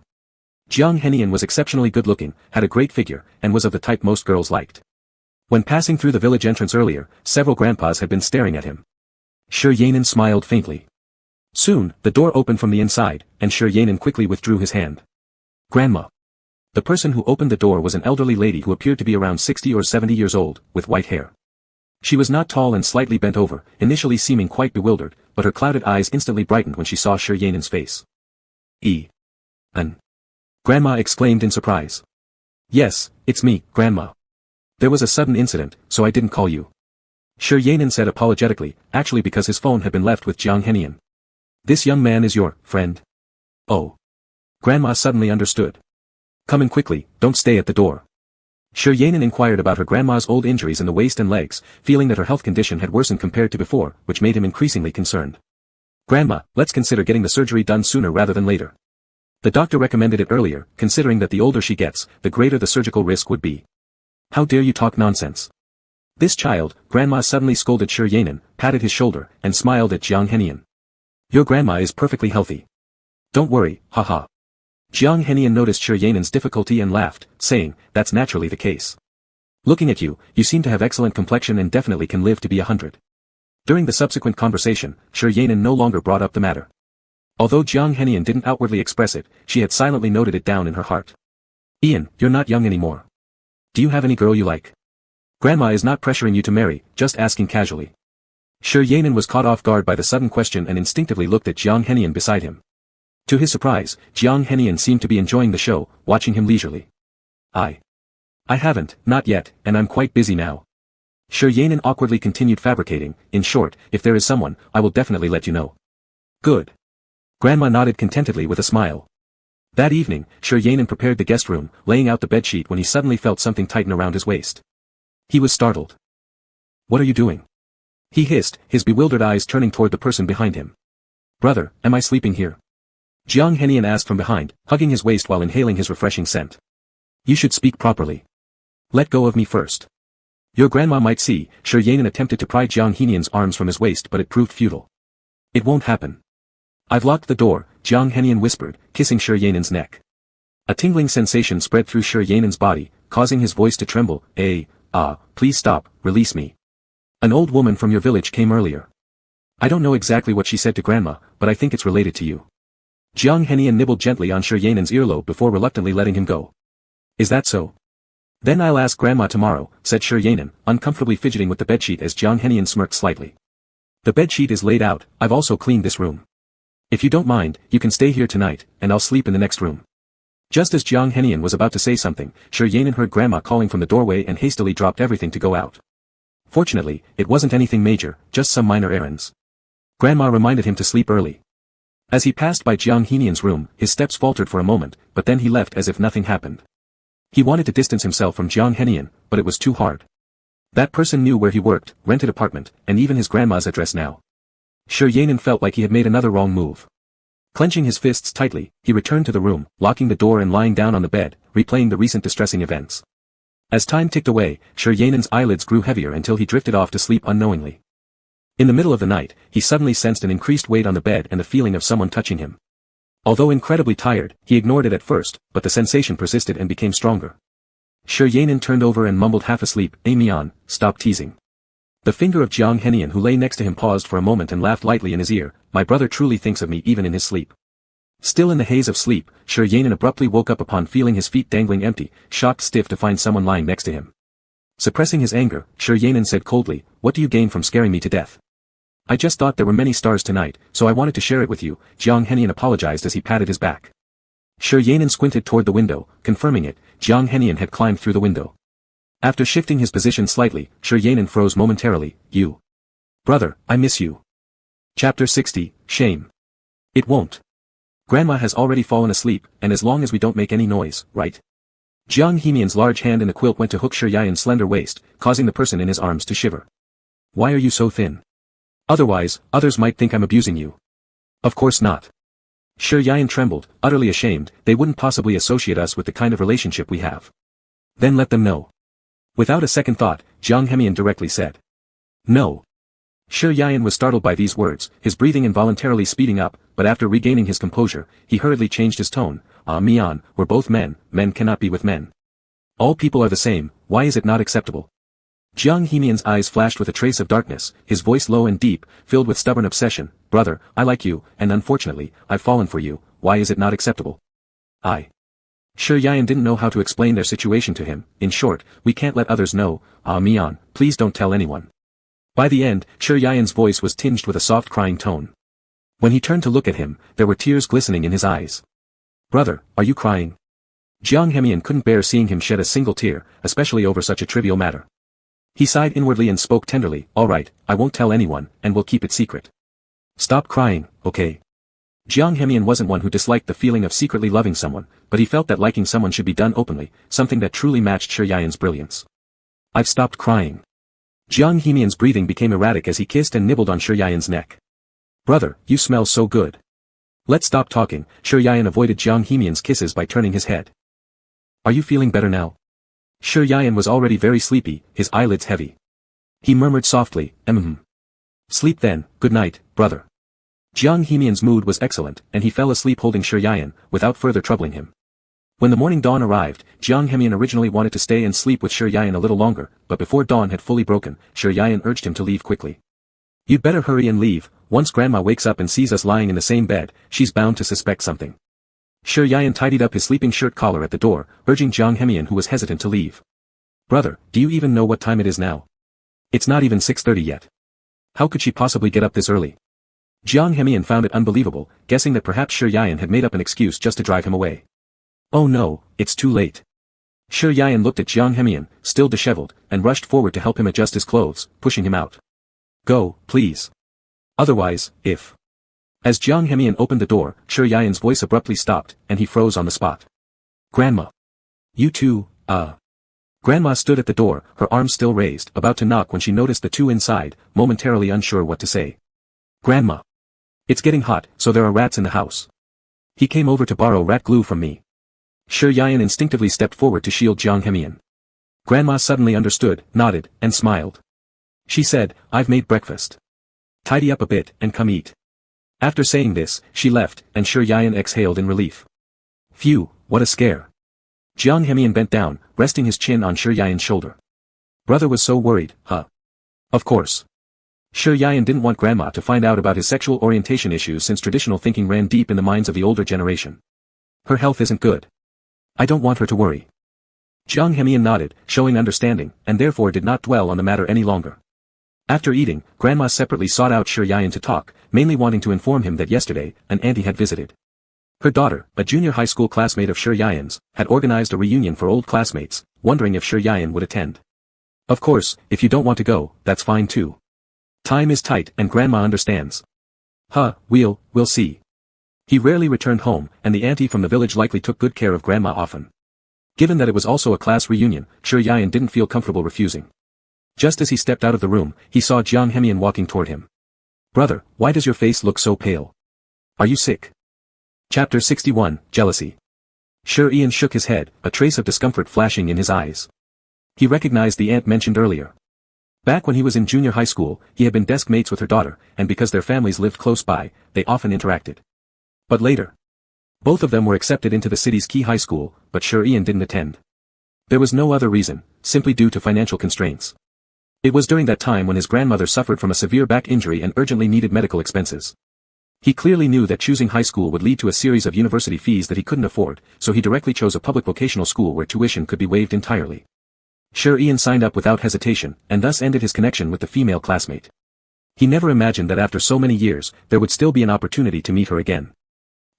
Jiang Henian was exceptionally good-looking, had a great figure, and was of the type most girls liked. When passing through the village entrance earlier, several grandpas had been staring at him. Shi Yanan smiled faintly. Soon, the door opened from the inside, and Shi Yanan quickly withdrew his hand. Grandma. The person who opened the door was an elderly lady who appeared to be around 60 or 70 years old, with white hair. She was not tall and slightly bent over, initially seeming quite bewildered, but her clouded eyes instantly brightened when she saw Shi Yanan's face. Grandma exclaimed in surprise. Yes, it's me, Grandma. There was a sudden incident, so I didn't call you. Shi Yanan said apologetically, actually because his phone had been left with Jiang Henian. This young man is your friend? Oh. Grandma suddenly understood. Come in quickly, don't stay at the door. Shi Yanan inquired about her grandma's old injuries in the waist and legs, feeling that her health condition had worsened compared to before, which made him increasingly concerned. Grandma, let's consider getting the surgery done sooner rather than later. The doctor recommended it earlier, considering that the older she gets, the greater the surgical risk would be. How dare you talk nonsense? This child, Grandma suddenly scolded Shi Yanan, patted his shoulder, and smiled at Jiang Henian. Your grandma is perfectly healthy. Don't worry, haha. Jiang Henian noticed Shi Yanan's difficulty and laughed, saying, that's naturally the case. Looking at you, you seem to have excellent complexion and definitely can live to be 100. During the subsequent conversation, Shi Yanan no longer brought up the matter. Although Jiang Henian didn't outwardly express it, she had silently noted it down in her heart. Ian, you're not young anymore. Do you have any girl you like? Grandma is not pressuring you to marry, just asking casually. Shi Yanan was caught off guard by the sudden question and instinctively looked at Jiang Henian beside him. To his surprise, Jiang Henian seemed to be enjoying the show, watching him leisurely. I haven't, not yet, and I'm quite busy now. Shi Yanan awkwardly continued fabricating, in short, if there is someone, I will definitely let you know. Good. Grandma nodded contentedly with a smile. That evening, Shuryanin prepared the guest room, laying out the bedsheet when he suddenly felt something tighten around his waist. He was startled. "What are you doing?" he hissed, his bewildered eyes turning toward the person behind him. "Brother, am I sleeping here?" Jiang Henian asked from behind, hugging his waist while inhaling his refreshing scent. "You should speak properly. Let go of me first." "Your grandma might see." Shuryanin attempted to pry Jiang Henian's arms from his waist, but it proved futile. "It won't happen." "I've locked the door," Jiang Henian whispered, kissing Shuryanin's neck. A tingling sensation spread through Shuryanin's body, causing his voice to tremble. Please stop, release me. An old woman from your village came earlier. I don't know exactly what she said to Grandma, but I think it's related to you." Jiang Henian nibbled gently on Shuryanin's earlobe before reluctantly letting him go. "Is that so? Then I'll ask Grandma tomorrow," said Shuryanin, uncomfortably fidgeting with the bedsheet as Jiang Henian smirked slightly. "The bedsheet is laid out. I've also cleaned this room. If you don't mind, you can stay here tonight, and I'll sleep in the next room." Just as Jiang Henian was about to say something, Shuryanin heard Grandma calling from the doorway and hastily dropped everything to go out. Fortunately, it wasn't anything major, just some minor errands. Grandma reminded him to sleep early. As he passed by Jiang Henian's room, his steps faltered for a moment, but then he left as if nothing happened. He wanted to distance himself from Jiang Henian, but it was too hard. That person knew where he worked, rented apartment, and even his grandma's address now. Shuryanin felt like he had made another wrong move. Clenching his fists tightly, he returned to the room, locking the door and lying down on the bed, replaying the recent distressing events. As time ticked away, Shuryanin's eyelids grew heavier until he drifted off to sleep unknowingly. In the middle of the night, he suddenly sensed an increased weight on the bed and the feeling of someone touching him. Although incredibly tired, he ignored it at first, but the sensation persisted and became stronger. Shuryanin turned over and mumbled half asleep, "Mian, stop teasing." The finger of Jiang Henian who lay next to him paused for a moment and laughed lightly in his ear. "My brother truly thinks of me even in his sleep." Still in the haze of sleep, Shuryanin abruptly woke up upon feeling his feet dangling empty, shocked stiff to find someone lying next to him. Suppressing his anger, Shuryanin said coldly, "What do you gain from scaring me to death?" "I just thought there were many stars tonight, so I wanted to share it with you," Jiang Henian apologized as he patted his back. Shuryanin squinted toward the window, confirming it. Jiang Henian had climbed through the window. After shifting his position slightly, Shuryanin froze momentarily. "You. Brother, I miss you." Chapter 60, Shame. "It won't. Grandma has already fallen asleep, and as long as we don't make any noise, right?" Jiang Henian's large hand in the quilt went to hook Shuryanin's slender waist, causing the person in his arms to shiver. "Why are you so thin? Otherwise, others might think I'm abusing you." "Of course not." Shuryanin trembled, utterly ashamed. "They wouldn't possibly associate us with the kind of relationship we have." "Then let them know." Without a second thought, Jiang Henian directly said. "No." Shuryanin was startled by these words, his breathing involuntarily speeding up, but after regaining his composure, he hurriedly changed his tone. Mian, we're both men cannot be with men. All people are the same, why is it not acceptable?" Jiang Henian's eyes flashed with a trace of darkness, his voice low and deep, filled with stubborn obsession. "Brother, I like you, and unfortunately, I've fallen for you, why is it not acceptable?" Shuryanin didn't know how to explain their situation to him. "In short, we can't let others know. Mian, please don't tell anyone." By the end, Shuryanin's voice was tinged with a soft crying tone. When he turned to look at him, there were tears glistening in his eyes. "Brother, are you crying?" Jiang Henian couldn't bear seeing him shed a single tear, especially over such a trivial matter. He sighed inwardly and spoke tenderly. "All right, I won't tell anyone, and we'll keep it secret. Stop crying, okay?" Jiang Henian wasn't one who disliked the feeling of secretly loving someone, but he felt that liking someone should be done openly, something that truly matched Shuryanin's brilliance. "I've stopped crying." Jiang Henian's breathing became erratic as he kissed and nibbled on Shuryanin's neck. "Brother, you smell so good. Let's stop talking." Shuryanin avoided Jiang Henian's kisses by turning his head. "Are you feeling better now?" Shuryanin was already very sleepy, his eyelids heavy. He murmured softly, "Sleep then, good night, brother." Jiang Henian's mood was excellent, and he fell asleep holding Shuryanin, without further troubling him. When the morning dawn arrived, Jiang Henian originally wanted to stay and sleep with Shuryanin a little longer, but before dawn had fully broken, Shuryanin urged him to leave quickly. "You'd better hurry and leave. Once Grandma wakes up and sees us lying in the same bed, she's bound to suspect something." Shuryanin tidied up his sleeping shirt collar at the door, urging Jiang Henian who was hesitant to leave. "Brother, do you even know what time it is now? It's not even 6:30 yet. How could she possibly get up this early?" Jiang Henian found it unbelievable, guessing that perhaps Shuryanin had made up an excuse just to drive him away. "Oh no, it's too late." Shuryanin looked at Jiang Henian, still disheveled, and rushed forward to help him adjust his clothes, pushing him out. "Go, please. Otherwise, if..." As Jiang Hemian opened the door, Shi Yian's voice abruptly stopped, and he froze on the spot. Grandma. You too, Grandma stood at the door, her arms still raised, about to knock when she noticed the two inside, momentarily unsure what to say. Grandma. It's getting hot, so there are rats in the house. He came over to borrow rat glue from me. Shi Yian instinctively stepped forward to shield Jiang Hemian. Grandma suddenly understood, nodded, and smiled. She said, I've made breakfast. Tidy up a bit, and come eat. After saying this, she left, and Shi Yian exhaled in relief. Phew, what a scare. Jiang Hemian bent down, resting his chin on Shi Yian's shoulder. Brother was so worried, huh? Of course. Shi Yian didn't want Grandma to find out about his sexual orientation issues since traditional thinking ran deep in the minds of the older generation. Her health isn't good. I don't want her to worry. Jiang Hemian nodded, showing understanding, and therefore did not dwell on the matter any longer. After eating, Grandma separately sought out Shi Yian to talk, mainly wanting to inform him that yesterday, an auntie had visited. Her daughter, a junior high school classmate of Shi Yian's, had organized a reunion for old classmates, wondering if Shi Yian would attend. Of course, if you don't want to go, that's fine too. Time is tight and Grandma understands. We'll see. He rarely returned home, and the auntie from the village likely took good care of Grandma often. Given that it was also a class reunion, Shi Yian didn't feel comfortable refusing. Just as he stepped out of the room, he saw Jiang Hemian walking toward him. Brother, why does your face look so pale? Are you sick? Chapter 61, Jealousy. Shi Yian shook his head, a trace of discomfort flashing in his eyes. He recognized the aunt mentioned earlier. Back when he was in junior high school, he had been desk mates with her daughter, and because their families lived close by, they often interacted. But later, both of them were accepted into the city's key high school, but Shi Yian didn't attend. There was no other reason, simply due to financial constraints. It was during that time when his grandmother suffered from a severe back injury and urgently needed medical expenses. He clearly knew that choosing high school would lead to a series of university fees that he couldn't afford, so he directly chose a public vocational school where tuition could be waived entirely. Shi Yian signed up without hesitation, and thus ended his connection with the female classmate. He never imagined that after so many years, there would still be an opportunity to meet her again.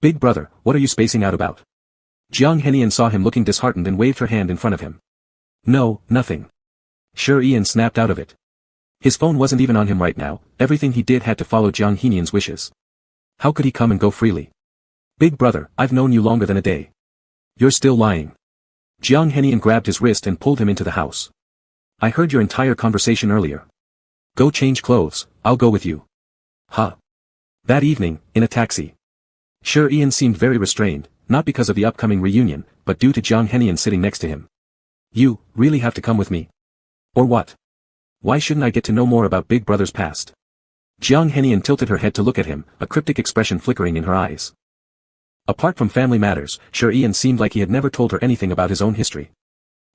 Big brother, what are you spacing out about? Jiang Hemian saw him looking disheartened and waved her hand in front of him. No, nothing. Shi Yian snapped out of it. His phone wasn't even on him right now, everything he did had to follow Jiang Hemian's wishes. How could he come and go freely? Big brother, I've known you longer than a day. You're still lying. Jiang Hemian grabbed his wrist and pulled him into the house. I heard your entire conversation earlier. Go change clothes, I'll go with you. That evening, in a taxi. Shi Yian seemed very restrained, not because of the upcoming reunion, but due to Jiang Hemian sitting next to him. You, really have to come with me? Or what? Why shouldn't I get to know more about Big Brother's past? Jiang Hemian tilted her head to look at him, a cryptic expression flickering in her eyes. Apart from family matters, Shi Yian seemed like he had never told her anything about his own history.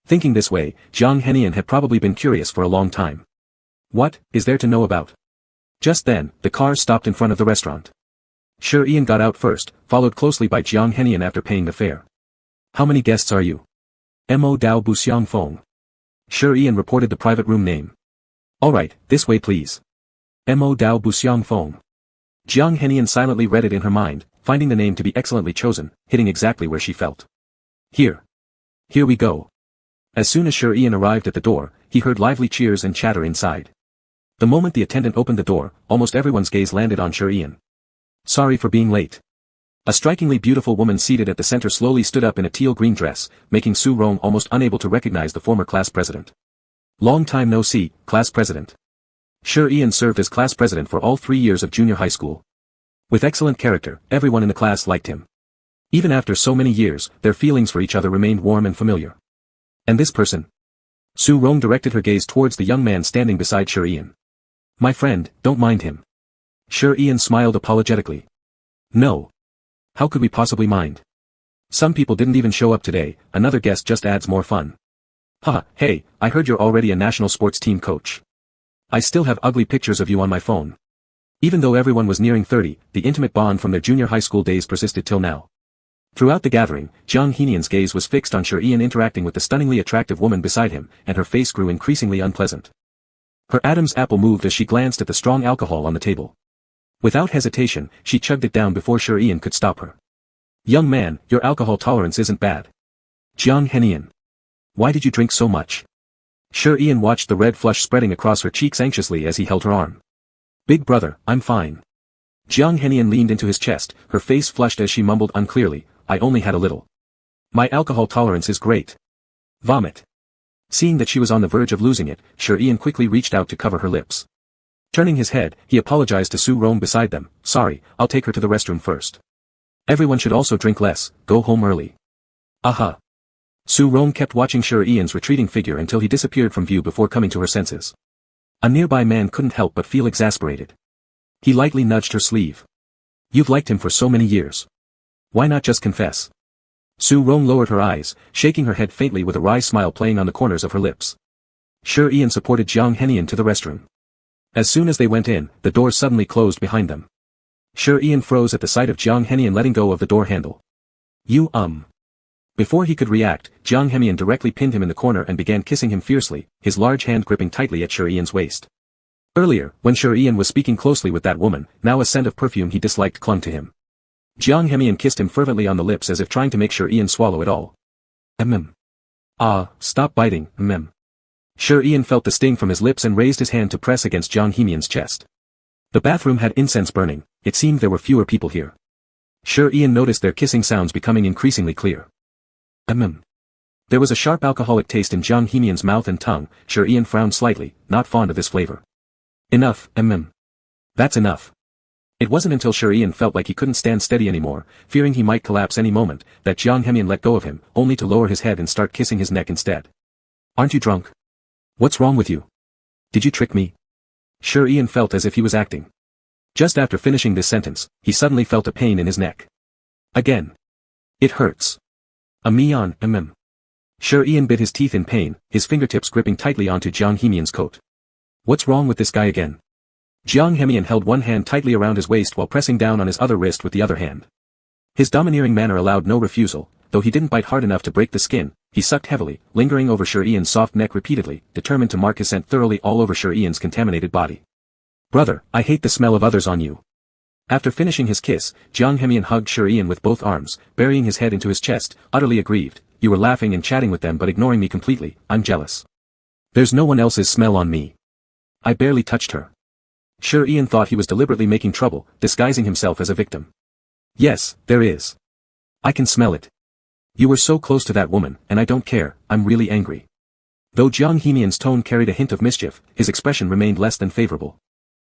Thinking this way, Jiang Hemian had probably been curious for a long time. What is there to know about? Just then, the car stopped in front of the restaurant. Shi Yian got out first, followed closely by Jiang Hemian after paying the fare. How many guests are you? Mo Dao Buxiang Feng. Shi Yian reported the private room name. Alright, this way please. Mo Dao Buxiang Feng. Jiang Hemian silently read it in her mind, finding the name to be excellently chosen, hitting exactly where she felt. Here we go. As soon as Shi Yian arrived at the door, he heard lively cheers and chatter inside. The moment the attendant opened the door, almost everyone's gaze landed on Shi Yian. Sorry for being late. A strikingly beautiful woman seated at the center slowly stood up in a teal-green dress, making Su Rong almost unable to recognize the former class president. Long time no see, class president. Shi Yian served as class president for all 3 years of junior high school. With excellent character, everyone in the class liked him. Even after so many years, their feelings for each other remained warm and familiar. And this person? Su Rong directed her gaze towards the young man standing beside Shi Yian. My friend, don't mind him. Shi Yian smiled apologetically. No. How could we possibly mind? Some people didn't even show up today, another guest just adds more fun. Hey, I heard you're already a national sports team coach. I still have ugly pictures of you on my phone. Even though everyone was nearing 30, the intimate bond from their junior high school days persisted till now. Throughout the gathering, Jiang Henian's gaze was fixed on Shi Yian interacting with the stunningly attractive woman beside him, and her face grew increasingly unpleasant. Her Adam's apple moved as she glanced at the strong alcohol on the table. Without hesitation, she chugged it down before Shi Yian could stop her. Young man, your alcohol tolerance isn't bad. Jiang Henian. Why did you drink so much? Shi Yian watched the red flush spreading across her cheeks anxiously as he held her arm. Big brother, I'm fine. Jiang Henian leaned into his chest, her face flushed as she mumbled unclearly, I only had a little. My alcohol tolerance is great. Vomit. Seeing that she was on the verge of losing it, Shi Ian quickly reached out to cover her lips. Turning his head, he apologized to Su Rong beside them, sorry, I'll take her to the restroom first. Everyone should also drink less, go home early. Aha. Su Rong kept watching Shi Ian's retreating figure until he disappeared from view before coming to her senses. A nearby man couldn't help but feel exasperated. He lightly nudged her sleeve. You've liked him for so many years. Why not just confess? Su Rong lowered her eyes, shaking her head faintly with a wry smile playing on the corners of her lips. Shi Ian supported Jiang Henian to the restroom. As soon as they went in, the door suddenly closed behind them. Shi Ian froze at the sight of Jiang Henian letting go of the door handle. You Before he could react, Jiang Henian directly pinned him in the corner and began kissing him fiercely, his large hand gripping tightly at Shi Ian's waist. Earlier, when Shi Ian was speaking closely with that woman, now a scent of perfume he disliked clung to him. Jiang Henian kissed him fervently on the lips as if trying to make Shi Ian swallow it all. Stop biting, Shi Ian felt the sting from his lips and raised his hand to press against Jiang Henian's chest. The bathroom had incense burning, it seemed there were fewer people here. Shi Ian noticed their kissing sounds becoming increasingly clear. There was a sharp alcoholic taste in Jiang Henian's mouth and tongue. Shi Ian frowned slightly, not fond of this flavor. Enough, That's enough. It wasn't until Shi Ian felt like he couldn't stand steady anymore, fearing he might collapse any moment, that Jiang Henian let go of him, only to lower his head and start kissing his neck instead. Aren't you drunk? What's wrong with you? Did you trick me? Shi Ian felt as if he was acting. Just after finishing this sentence, he suddenly felt a pain in his neck. Again. It hurts. Shi Ian bit his teeth in pain, his fingertips gripping tightly onto Jiang Henian's coat. What's wrong with this guy again? Jiang Henian held one hand tightly around his waist while pressing down on his other wrist with the other hand. His domineering manner allowed no refusal, though he didn't bite hard enough to break the skin, he sucked heavily, lingering over Shi Ian's soft neck repeatedly, determined to mark his scent thoroughly all over Shi Ian's contaminated body. Brother, I hate the smell of others on you. After finishing his kiss, Jiang Henian hugged Shi Ian with both arms, burying his head into his chest, utterly aggrieved. You were laughing and chatting with them but ignoring me completely, I'm jealous. There's no one else's smell on me. I barely touched her. Shi Ian thought he was deliberately making trouble, disguising himself as a victim. Yes, there is. I can smell it. You were so close to that woman, and I don't care, I'm really angry. Though Jiang Henian's tone carried a hint of mischief, his expression remained less than favorable.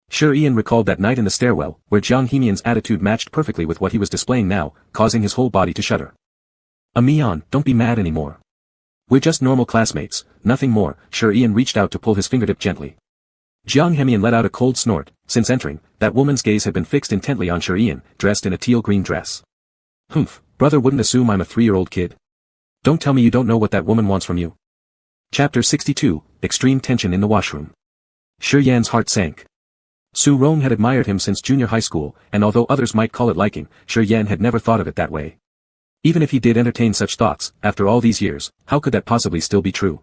Shi Ian recalled that night in the stairwell, where Jiang Henian's attitude matched perfectly with what he was displaying now, causing his whole body to shudder. Don't be mad anymore. We're just normal classmates, nothing more. Shi Ian reached out to pull his fingertip gently. Jiang Henian let out a cold snort. Since entering, that woman's gaze had been fixed intently on Shi Ian, dressed in a teal-green dress. Brother wouldn't assume I'm a 3-year-old kid. Don't tell me you don't know what that woman wants from you. Chapter 62, Extreme Tension in the Washroom. Shi Yan's heart sank. Su Rong had admired him since junior high school, and although others might call it liking, Shi Yan had never thought of it that way. Even if he did entertain such thoughts, after all these years, how could that possibly still be true?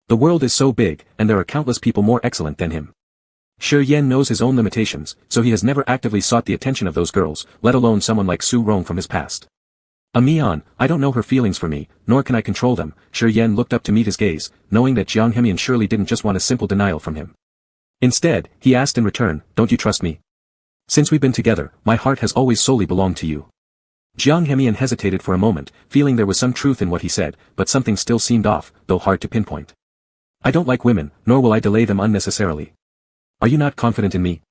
The world is so big, and there are countless people more excellent than him. Shi Yan knows his own limitations, so he has never actively sought the attention of those girls, let alone someone like Su Rong from his past. I don't know her feelings for me, nor can I control them. Shi Yan looked up to meet his gaze, knowing that Jiang Henian surely didn't just want a simple denial from him. Instead, he asked in return, don't you trust me? Since we've been together, my heart has always solely belonged to you. Jiang Henian hesitated for a moment, feeling there was some truth in what he said, but something still seemed off, though hard to pinpoint. I don't like women, nor will I delay them unnecessarily. Are you not confident in me?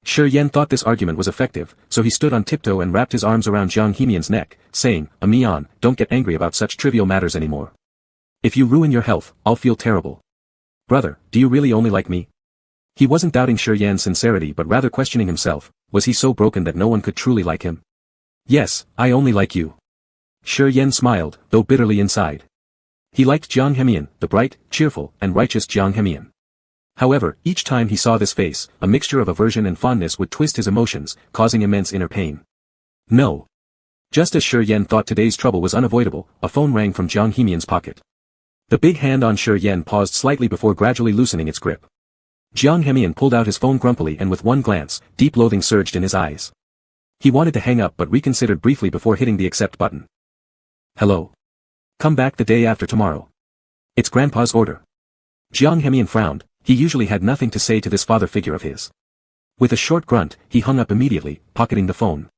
Shi Yan thought this argument was effective, so he stood on tiptoe and wrapped his arms around Jiang Henian's neck, saying, don't get angry about such trivial matters anymore. If you ruin your health, I'll feel terrible. Brother, do you really only like me? He wasn't doubting Shi Yan's sincerity but rather questioning himself, was he so broken that no one could truly like him? Yes, I only like you. Shi Yan smiled, though bitterly inside. He liked Jiang Henian, the bright, cheerful, and righteous Jiang Henian. However, each time he saw this face, a mixture of aversion and fondness would twist his emotions, causing immense inner pain. No. Just as Shi Yan thought today's trouble was unavoidable, a phone rang from Jiang Henian's pocket. The big hand on Shi Yan paused slightly before gradually loosening its grip. Jiang Henian pulled out his phone grumpily and with one glance, deep loathing surged in his eyes. He wanted to hang up but reconsidered briefly before hitting the accept button. Hello. Come back the day after tomorrow. It's Grandpa's order. Jiang Henian frowned, he usually had nothing to say to this father figure of his. With a short grunt, he hung up immediately, pocketing the phone.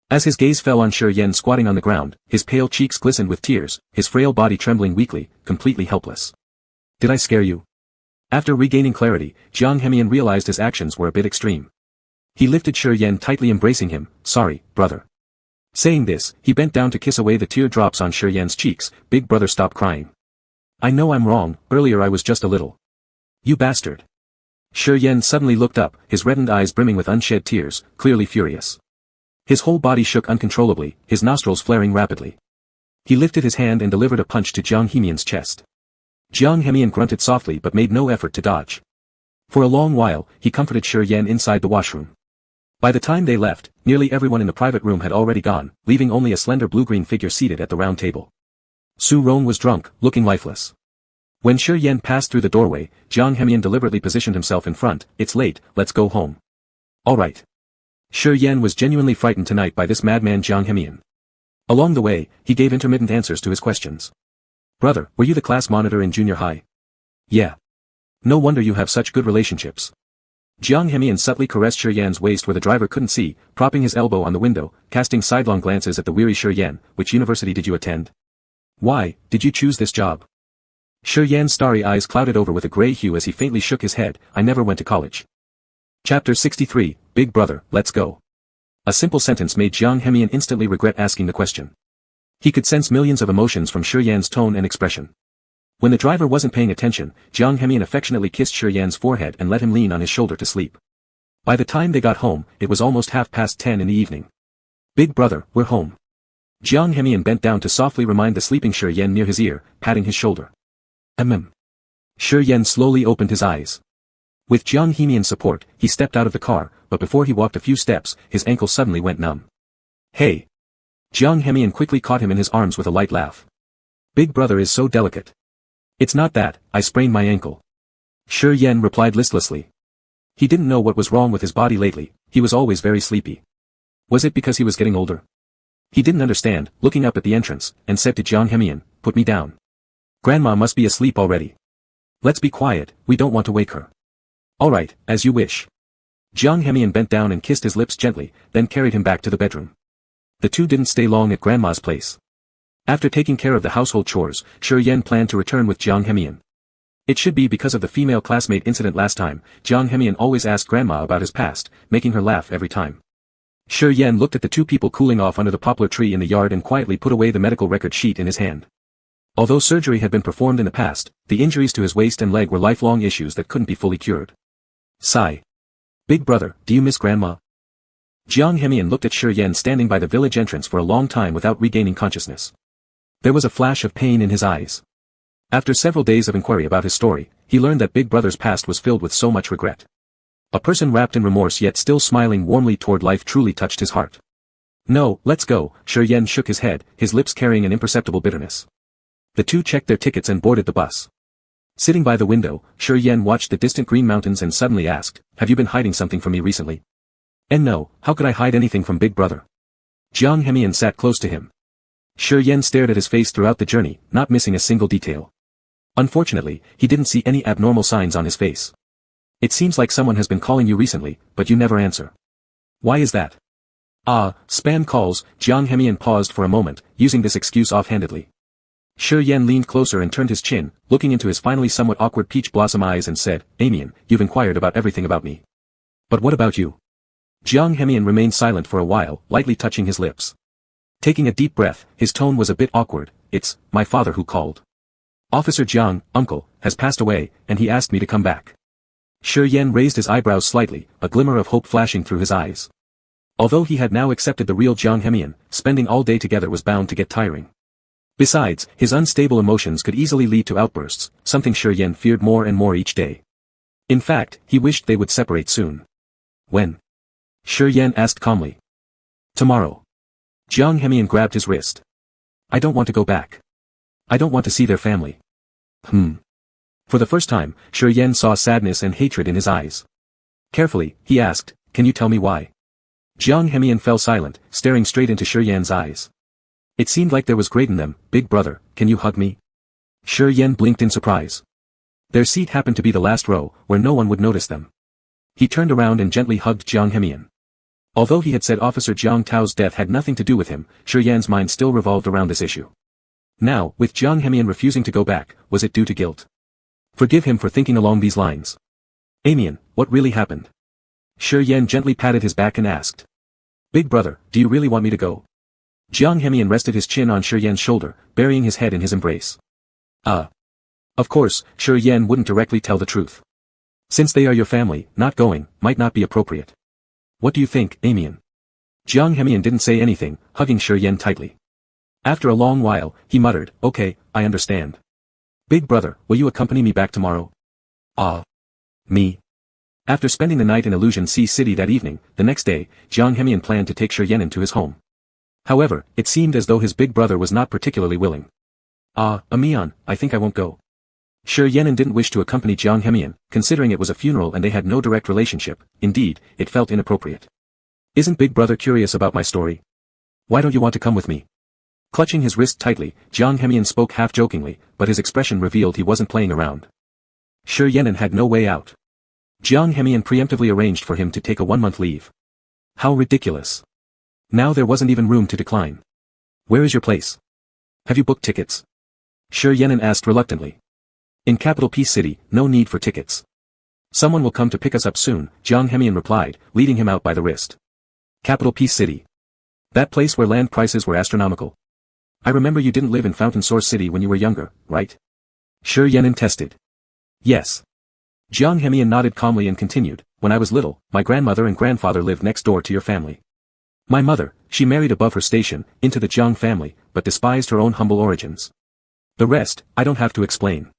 As his gaze fell on Shi Yan squatting on the ground, his pale cheeks glistened with tears, his frail body trembling weakly, completely helpless. Did I scare you? After regaining clarity, Jiang Hemian realized his actions were a bit extreme. He lifted Shi Yan tightly embracing him. Sorry, brother. Saying this, he bent down to kiss away the teardrops on Shi Yan's cheeks. Big brother, stop crying. I know I'm wrong, earlier I was just a little. You bastard. Shi Yan suddenly looked up, his reddened eyes brimming with unshed tears, clearly furious. His whole body shook uncontrollably, his nostrils flaring rapidly. He lifted his hand and delivered a punch to Jiang Hemian's chest. Jiang Hemian grunted softly but made no effort to dodge. For a long while, he comforted Shi Yan inside the washroom. By the time they left, nearly everyone in the private room had already gone, leaving only a slender blue-green figure seated at the round table. Su Ron was drunk, looking lifeless. When Shi Yan passed through the doorway, Jiang Hemian deliberately positioned himself in front. It's late, let's go home. All right. Shi Yan was genuinely frightened tonight by this madman Jiang Hemian. Along the way, he gave intermittent answers to his questions. Brother, were you the class monitor in junior high? Yeah. No wonder you have such good relationships. Jiang Hemian subtly caressed Shi Yan's waist where the driver couldn't see, propping his elbow on the window, casting sidelong glances at the weary Shi Yan. Which university did you attend? Why did you choose this job? Shi Yan's starry eyes clouded over with a gray hue as he faintly shook his head. I never went to college. Chapter 63, Big Brother, let's go. A simple sentence made Jiang Hemian instantly regret asking the question. He could sense millions of emotions from Shi Yan's tone and expression. When the driver wasn't paying attention, Jiang Hemian affectionately kissed Shi Yan's forehead and let him lean on his shoulder to sleep. By the time they got home, it was almost 10:30 in the evening. Big brother, we're home. Jiang Hemian bent down to softly remind the sleeping Shi Yan near his ear, patting his shoulder. Shi Yan slowly opened his eyes. With Jiang Hemian's support, he stepped out of the car, but before he walked a few steps, his ankle suddenly went numb. Hey! Jiang Hemian quickly caught him in his arms with a light laugh. Big brother is so delicate. It's not that, I sprained my ankle. Shi Yan replied listlessly. He didn't know what was wrong with his body lately, he was always very sleepy. Was it because he was getting older? He didn't understand, looking up at the entrance, and said to Jiang Hemian, put me down. Grandma must be asleep already. Let's be quiet, we don't want to wake her. Alright, as you wish. Jiang Hemian bent down and kissed his lips gently, then carried him back to the bedroom. The two didn't stay long at Grandma's place. After taking care of the household chores, Shi Yan planned to return with Jiang Hemian. It should be because of the female classmate incident last time. Jiang Hemian always asked Grandma about his past, making her laugh every time. Shi Yan looked at the two people cooling off under the poplar tree in the yard and quietly put away the medical record sheet in his hand. Although surgery had been performed in the past, the injuries to his waist and leg were lifelong issues that couldn't be fully cured. Sigh. Big brother, do you miss Grandma? Jiang Hemian looked at Shi Yan standing by the village entrance for a long time without regaining consciousness. There was a flash of pain in his eyes. After several days of inquiry about his story, he learned that Big Brother's past was filled with so much regret. A person wrapped in remorse yet still smiling warmly toward life truly touched his heart. No, let's go, Shi Yan shook his head, his lips carrying an imperceptible bitterness. The two checked their tickets and boarded the bus. Sitting by the window, Shi Yan watched the distant green mountains and suddenly asked, have you been hiding something from me recently? And no, how could I hide anything from Big Brother? Jiang Hemian sat close to him. Shi Yan stared at his face throughout the journey, not missing a single detail. Unfortunately, he didn't see any abnormal signs on his face. It seems like someone has been calling you recently, but you never answer. Why is that? Ah, spam calls. Jiang Hemian paused for a moment, using this excuse offhandedly. Shi Yan leaned closer and turned his chin, looking into his finally somewhat awkward peach blossom eyes and said, Amian, you've inquired about everything about me. But what about you? Jiang Hemian remained silent for a while, lightly touching his lips. Taking a deep breath, his tone was a bit awkward. It's my father who called. Officer Jiang, uncle, has passed away, and he asked me to come back. Shi Yan raised his eyebrows slightly, a glimmer of hope flashing through his eyes. Although he had now accepted the real Jiang Hemian, spending all day together was bound to get tiring. Besides, his unstable emotions could easily lead to outbursts, something Shi Yan feared more and more each day. In fact, he wished they would separate soon. When? Shi Yan asked calmly. Tomorrow. Jiang Hemian grabbed his wrist. I don't want to go back. I don't want to see their family. For the first time, Shi Yan saw sadness and hatred in his eyes. Carefully, he asked, can you tell me why? Jiang Hemian fell silent, staring straight into Shi Yan's eyes. It seemed like there was great in them. Big brother, can you hug me? Shi Yan blinked in surprise. Their seat happened to be the last row, where no one would notice them. He turned around and gently hugged Jiang Hemian. Although he had said Officer Jiang Tao's death had nothing to do with him, Shi Yan's mind still revolved around this issue. Now, with Jiang Hemian refusing to go back, was it due to guilt? Forgive him for thinking along these lines. Amian, what really happened? Shi Yan gently patted his back and asked. Big brother, do you really want me to go? Jiang Hemian rested his chin on Shi Yan's shoulder, burying his head in his embrace. Of course, Shi Yan wouldn't directly tell the truth. Since they are your family, not going, might not be appropriate. What do you think, Amian? Jiang Hemian didn't say anything, hugging Shi Yan tightly. After a long while, he muttered, okay, I understand. Big brother, will you accompany me back tomorrow? Me? After spending the night in Illusion Sea City that evening, the next day, Jiang Hemian planned to take Shi Yan into his home. However, it seemed as though his big brother was not particularly willing. Amian, I think I won't go. Shi Yan didn't wish to accompany Jiang Hemian, considering it was a funeral and they had no direct relationship. Indeed, it felt inappropriate. Isn't big brother curious about my story? Why don't you want to come with me? Clutching his wrist tightly, Jiang Hemian spoke half-jokingly, but his expression revealed he wasn't playing around. Shi Yan had no way out. Jiang Hemian preemptively arranged for him to take a 1-month leave. How ridiculous. Now there wasn't even room to decline. Where is your place? Have you booked tickets? Shi Yan asked reluctantly. In Capital Peace City, no need for tickets. Someone will come to pick us up soon, Jiang Hemian replied, leading him out by the wrist. Capital Peace City. That place where land prices were astronomical. I remember you didn't live in Fountain Source City when you were younger, right? Shi Yan tested. Yes. Jiang Hemian nodded calmly and continued, when I was little, my grandmother and grandfather lived next door to your family. My mother, she married above her station, into the Jiang family, but despised her own humble origins. The rest, I don't have to explain.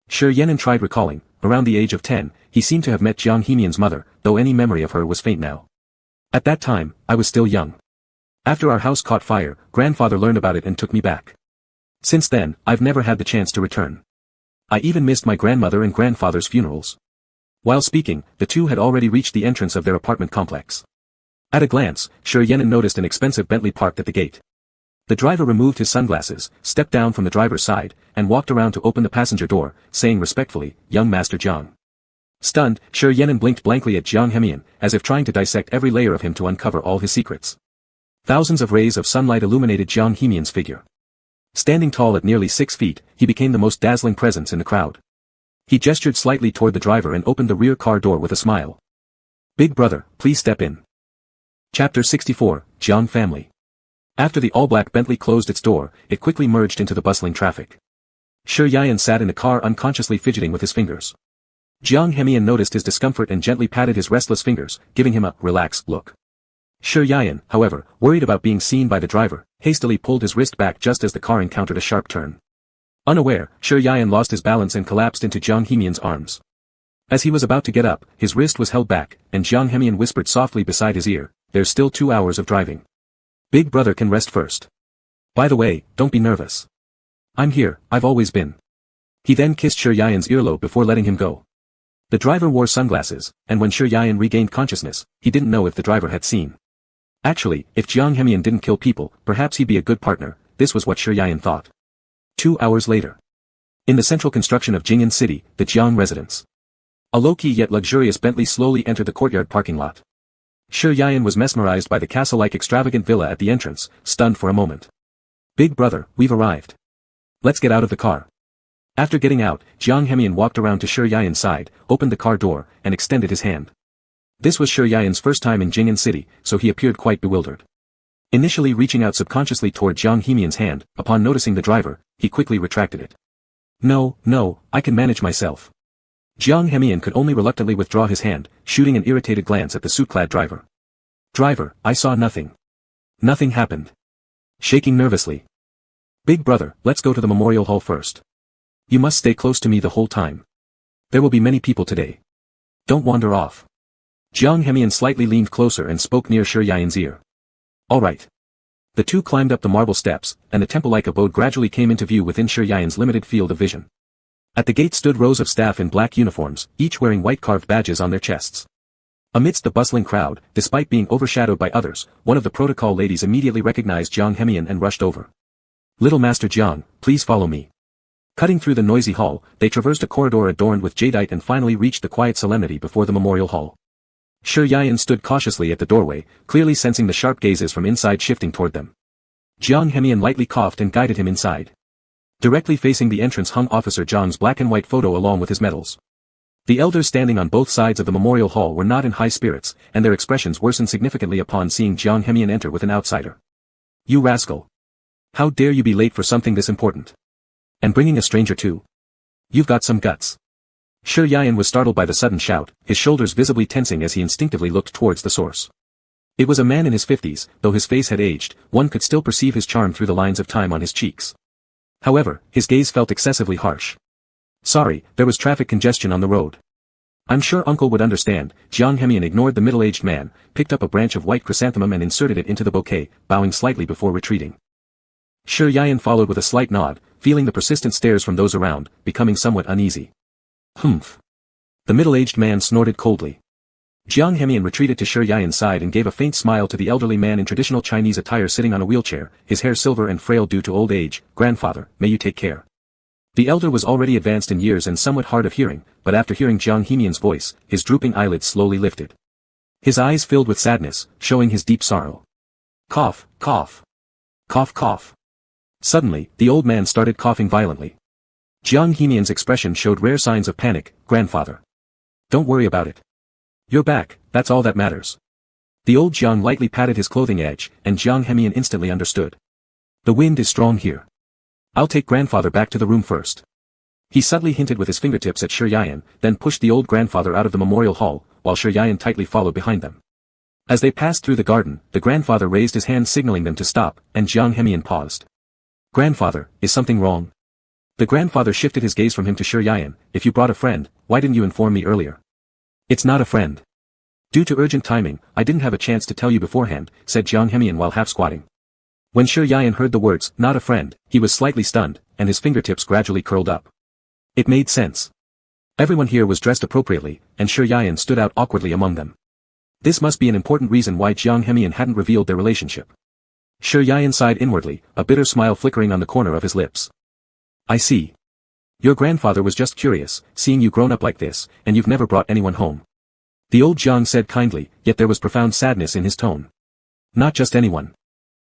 Shi Yan tried recalling, around the age of 10, he seemed to have met Jiang Hemian's mother, though any memory of her was faint now. At that time, I was still young. After our house caught fire, grandfather learned about it and took me back. Since then, I've never had the chance to return. I even missed my grandmother and grandfather's funerals. While speaking, the two had already reached the entrance of their apartment complex. At a glance, Shi Yan noticed an expensive Bentley parked at the gate. The driver removed his sunglasses, stepped down from the driver's side, and walked around to open the passenger door, saying respectfully, young Master Jiang. Stunned, Shi Yan blinked blankly at Jiang Hemian, as if trying to dissect every layer of him to uncover all his secrets. Thousands of rays of sunlight illuminated Jiang Hemian's figure. Standing tall at nearly 6 feet, he became the most dazzling presence in the crowd. He gestured slightly toward the driver and opened the rear car door with a smile. Big brother, please step in. Chapter 64, Jiang Family. After the all-black Bentley closed its door, it quickly merged into the bustling traffic. Shi Yan sat in the car unconsciously fidgeting with his fingers. Jiang Hemian noticed his discomfort and gently patted his restless fingers, giving him a relaxed look. Shi Yan, however, worried about being seen by the driver, hastily pulled his wrist back just as the car encountered a sharp turn. Unaware, Shi Yan lost his balance and collapsed into Jiang Hemian's arms. As he was about to get up, his wrist was held back, and Jiang Hemian whispered softly beside his ear, there's still 2 hours of driving. Big brother can rest first. By the way, don't be nervous. I'm here, I've always been. He then kissed Shi Yan's earlobe before letting him go. The driver wore sunglasses, and when Shi Yan regained consciousness, he didn't know if the driver had seen. Actually, if Jiang Hemian didn't kill people, perhaps he'd be a good partner, this was what Shi Yan thought. 2 hours later. In the central construction of Jing'an City, the Jiang residence. A low-key yet luxurious Bentley slowly entered the courtyard parking lot. Shi Yan was mesmerized by the castle-like extravagant villa at the entrance, stunned for a moment. Big brother, we've arrived. Let's get out of the car. After getting out, Jiang Hemian walked around to Shi Yan's side, opened the car door, and extended his hand. This was Shi Yan's first time in Jing'an City, so he appeared quite bewildered. Initially reaching out subconsciously toward Jiang Hemian's hand, upon noticing the driver, he quickly retracted it. No, I can manage myself. Jiang Hemian could only reluctantly withdraw his hand, shooting an irritated glance at the suit-clad driver. Driver, I saw nothing. Nothing happened. Shaking nervously. Big brother, let's go to the memorial hall first. You must stay close to me the whole time. There will be many people today. Don't wander off. Jiang Hemian slightly leaned closer and spoke near Shi Yan's ear. All right. The two climbed up the marble steps, and the temple-like abode gradually came into view within Shi Yan's limited field of vision. At the gate stood rows of staff in black uniforms, each wearing white carved badges on their chests. Amidst the bustling crowd, despite being overshadowed by others, one of the protocol ladies immediately recognized Jiang Hemian and rushed over. Little Master Jiang, please follow me. Cutting through the noisy hall, they traversed a corridor adorned with jadeite and finally reached the quiet solemnity before the memorial hall. Shi Yayan stood cautiously at the doorway, clearly sensing the sharp gazes from inside shifting toward them. Jiang Hemian lightly coughed and guided him inside. Directly facing the entrance hung Officer Zhang's black and white photo along with his medals. The elders standing on both sides of the memorial hall were not in high spirits, and their expressions worsened significantly upon seeing Jiang Hemian enter with an outsider. "You rascal! How dare you be late for something this important? And bringing a stranger too? You've got some guts." Shi Yayan was startled by the sudden shout, his shoulders visibly tensing as he instinctively looked towards the source. It was a man in his 50s, though his face had aged, one could still perceive his charm through the lines of time on his cheeks. However, his gaze felt excessively harsh. "Sorry, there was traffic congestion on the road." "I'm sure uncle would understand." Jiang Hemian ignored the middle-aged man, picked up a branch of white chrysanthemum and inserted it into the bouquet, bowing slightly before retreating. Shi Yayan followed with a slight nod, feeling the persistent stares from those around, becoming somewhat uneasy. "Humph." The middle-aged man snorted coldly. Jiang Hemian retreated to Shi Yayan's side and gave a faint smile to the elderly man in traditional Chinese attire sitting on a wheelchair, his hair silver and frail due to old age. "Grandfather, may you take care." The elder was already advanced in years and somewhat hard of hearing, but after hearing Jiang Hemian's voice, his drooping eyelids slowly lifted. His eyes filled with sadness, showing his deep sorrow. Cough, cough. Cough, cough. Suddenly, the old man started coughing violently. Jiang Hemian's expression showed rare signs of panic. "Grandfather. Don't worry about it. You're back, that's all that matters." The old Jiang lightly patted his clothing edge, and Jiang Hemian instantly understood. "The wind is strong here. I'll take grandfather back to the room first." He subtly hinted with his fingertips at Shi Yayan, then pushed the old grandfather out of the memorial hall, while Shi Yayan tightly followed behind them. As they passed through the garden, the grandfather raised his hand signaling them to stop, and Jiang Hemian paused. "Grandfather, is something wrong?" The grandfather shifted his gaze from him to Shi Yayan. "If you brought a friend, why didn't you inform me earlier?" "It's not a friend. Due to urgent timing, I didn't have a chance to tell you beforehand," said Jiang Hemian while half-squatting. When Shi Yayan heard the words, "not a friend," he was slightly stunned, and his fingertips gradually curled up. It made sense. Everyone here was dressed appropriately, and Shi Yayan stood out awkwardly among them. This must be an important reason why Jiang Hemian hadn't revealed their relationship. Shi Yayan sighed inwardly, a bitter smile flickering on the corner of his lips. "I see. Your grandfather was just curious, seeing you grown up like this, and you've never brought anyone home." The old Jiang said kindly, yet there was profound sadness in his tone. "Not just anyone."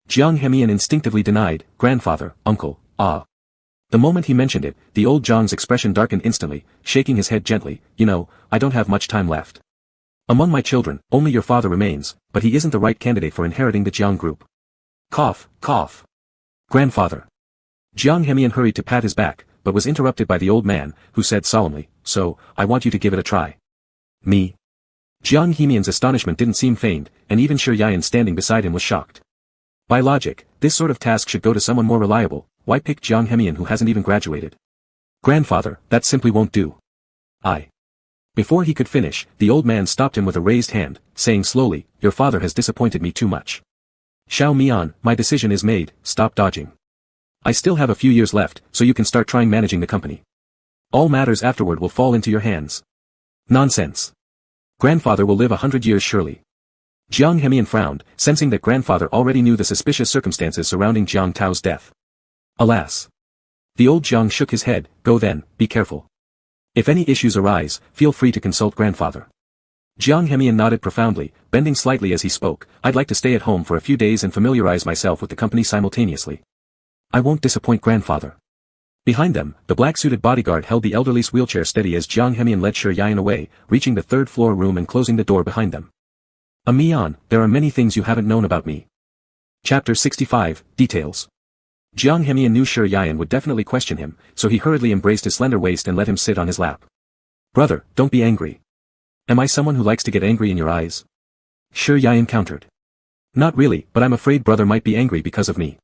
Jiang Hemian instinctively denied. "Grandfather, uncle, ah." The moment he mentioned it, the old Jiang's expression darkened instantly, shaking his head gently. "You know, I don't have much time left. Among my children, only your father remains, but he isn't the right candidate for inheriting the Jiang group." Cough, cough. "Grandfather." Jiang Hemian hurried to pat his back, but was interrupted by the old man, who said solemnly, "So, I want you to give it a try." "Me?" Jiang Hemian's astonishment didn't seem feigned, and even Shi Yayan standing beside him was shocked. By logic, this sort of task should go to someone more reliable. Why pick Jiang Hemian who hasn't even graduated? "Grandfather, that simply won't do." Before he could finish, the old man stopped him with a raised hand, saying slowly, "Your father has disappointed me too much. Xiao Mian, my decision is made, stop dodging. I still have a few years left, so you can start trying managing the company. All matters afterward will fall into your hands." "Nonsense. Grandfather will live 100 years surely." Jiang Hemian frowned, sensing that grandfather already knew the suspicious circumstances surrounding Jiang Tao's death. Alas. The old Jiang shook his head. "Go then, be careful. If any issues arise, feel free to consult grandfather." Jiang Hemian nodded profoundly, bending slightly as he spoke. "I'd like to stay at home for a few days and familiarize myself with the company simultaneously." "I won't disappoint grandfather." Behind them, the black-suited bodyguard held the elderly's wheelchair steady as Jiang Hemian led Shi Yayan away, reaching the third-floor room and closing the door behind them. Mian, there are many things you haven't known about me. Chapter 65, Details. Jiang Hemian knew Shi Yayan would definitely question him, so he hurriedly embraced his slender waist and let him sit on his lap. "Brother, don't be angry. Am I someone who likes to get angry in your eyes?" Shi Yayan countered. "Not really, but I'm afraid brother might be angry because of me."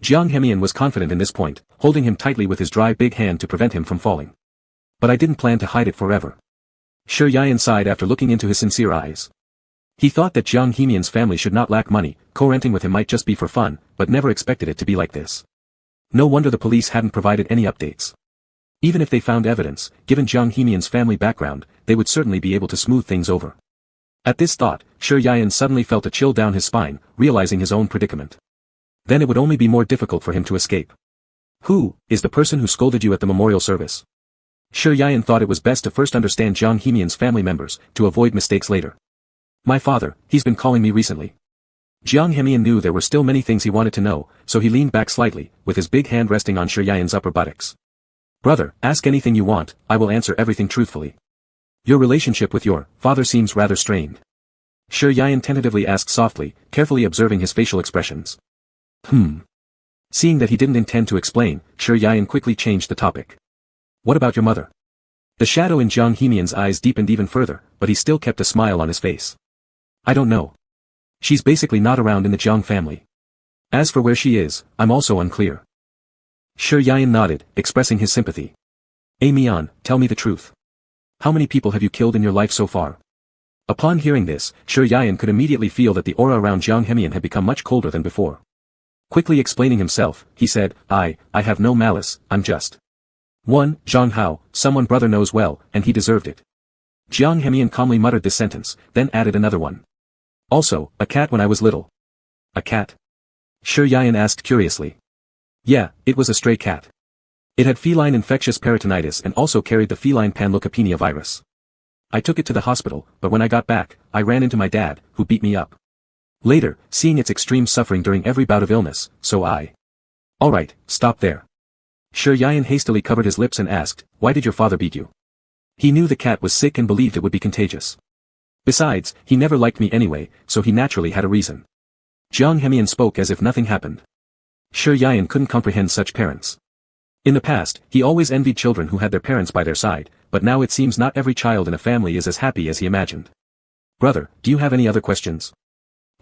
Jiang Hemian was confident in this point, holding him tightly with his dry big hand to prevent him from falling. "But I didn't plan to hide it forever." Shi Yayan sighed after looking into his sincere eyes. He thought that Jiang Hemian's family should not lack money, co-renting with him might just be for fun, but never expected it to be like this. No wonder the police hadn't provided any updates. Even if they found evidence, given Jiang Hemian's family background, they would certainly be able to smooth things over. At this thought, Shi Yayan suddenly felt a chill down his spine, realizing his own predicament. Then it would only be more difficult for him to escape. "Who is the person who scolded you at the memorial service?" Shi Yayan thought it was best to first understand Jiang Hemian's family members, to avoid mistakes later. My father, he's been calling me recently. Jiang Hemian knew there were still many things he wanted to know, so he leaned back slightly, with his big hand resting on Shi Yayan's upper buttocks. Brother, ask anything you want, I will answer everything truthfully. Your relationship with your father seems rather strained. Shi Yayan tentatively asked softly, carefully observing his facial expressions. Seeing that he didn't intend to explain, Shi Yayan quickly changed the topic. What about your mother? The shadow in Jiang Hemian's eyes deepened even further, but he still kept a smile on his face. I don't know. She's basically not around in the Jiang family. As for where she is, I'm also unclear. Shi Yayan nodded, expressing his sympathy. Mian, tell me the truth. How many people have you killed in your life so far? Upon hearing this, Shi Yayan could immediately feel that the aura around Jiang Hemian had become much colder than before. Quickly explaining himself, he said, I have no malice, I'm just. 1. Zhang Hao, someone brother knows well, and he deserved it. Jiang Hemian calmly muttered this sentence, then added another one. Also, a cat when I was little. A cat? Shi Yayan asked curiously. Yeah, it was a stray cat. It had feline infectious peritonitis and also carried the feline panleukopenia virus. I took it to the hospital, but when I got back, I ran into my dad, who beat me up. Later, seeing its extreme suffering during every bout of illness, so I... Alright, stop there. Shi Yayan hastily covered his lips and asked, why did your father beat you? He knew the cat was sick and believed it would be contagious. Besides, he never liked me anyway, so he naturally had a reason. Jiang Hemian spoke as if nothing happened. Shi Yayan couldn't comprehend such parents. In the past, he always envied children who had their parents by their side, but now it seems not every child in a family is as happy as he imagined. Brother, do you have any other questions?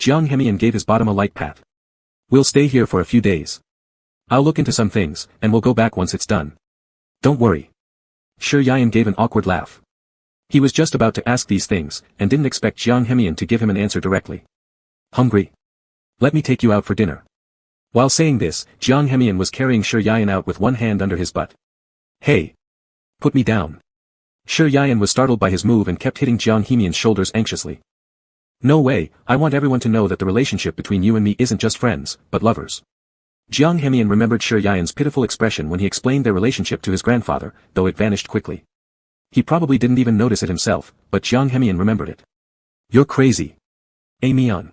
Jiang Hemian gave his bottom a light pat. We'll stay here for a few days. I'll look into some things, and we'll go back once it's done. Don't worry. Shi Yayan gave an awkward laugh. He was just about to ask these things, and didn't expect Jiang Hemian to give him an answer directly. Hungry? Let me take you out for dinner. While saying this, Jiang Hemian was carrying Shi Yayan out with one hand under his butt. Hey! Put me down. Shi Yayan was startled by his move and kept hitting Jiang Hemian's shoulders anxiously. No way, I want everyone to know that the relationship between you and me isn't just friends, but lovers. Jiang Hemian remembered Shi Yayan's pitiful expression when he explained their relationship to his grandfather, though it vanished quickly. He probably didn't even notice it himself, but Jiang Hemian remembered it. You're crazy. Mian.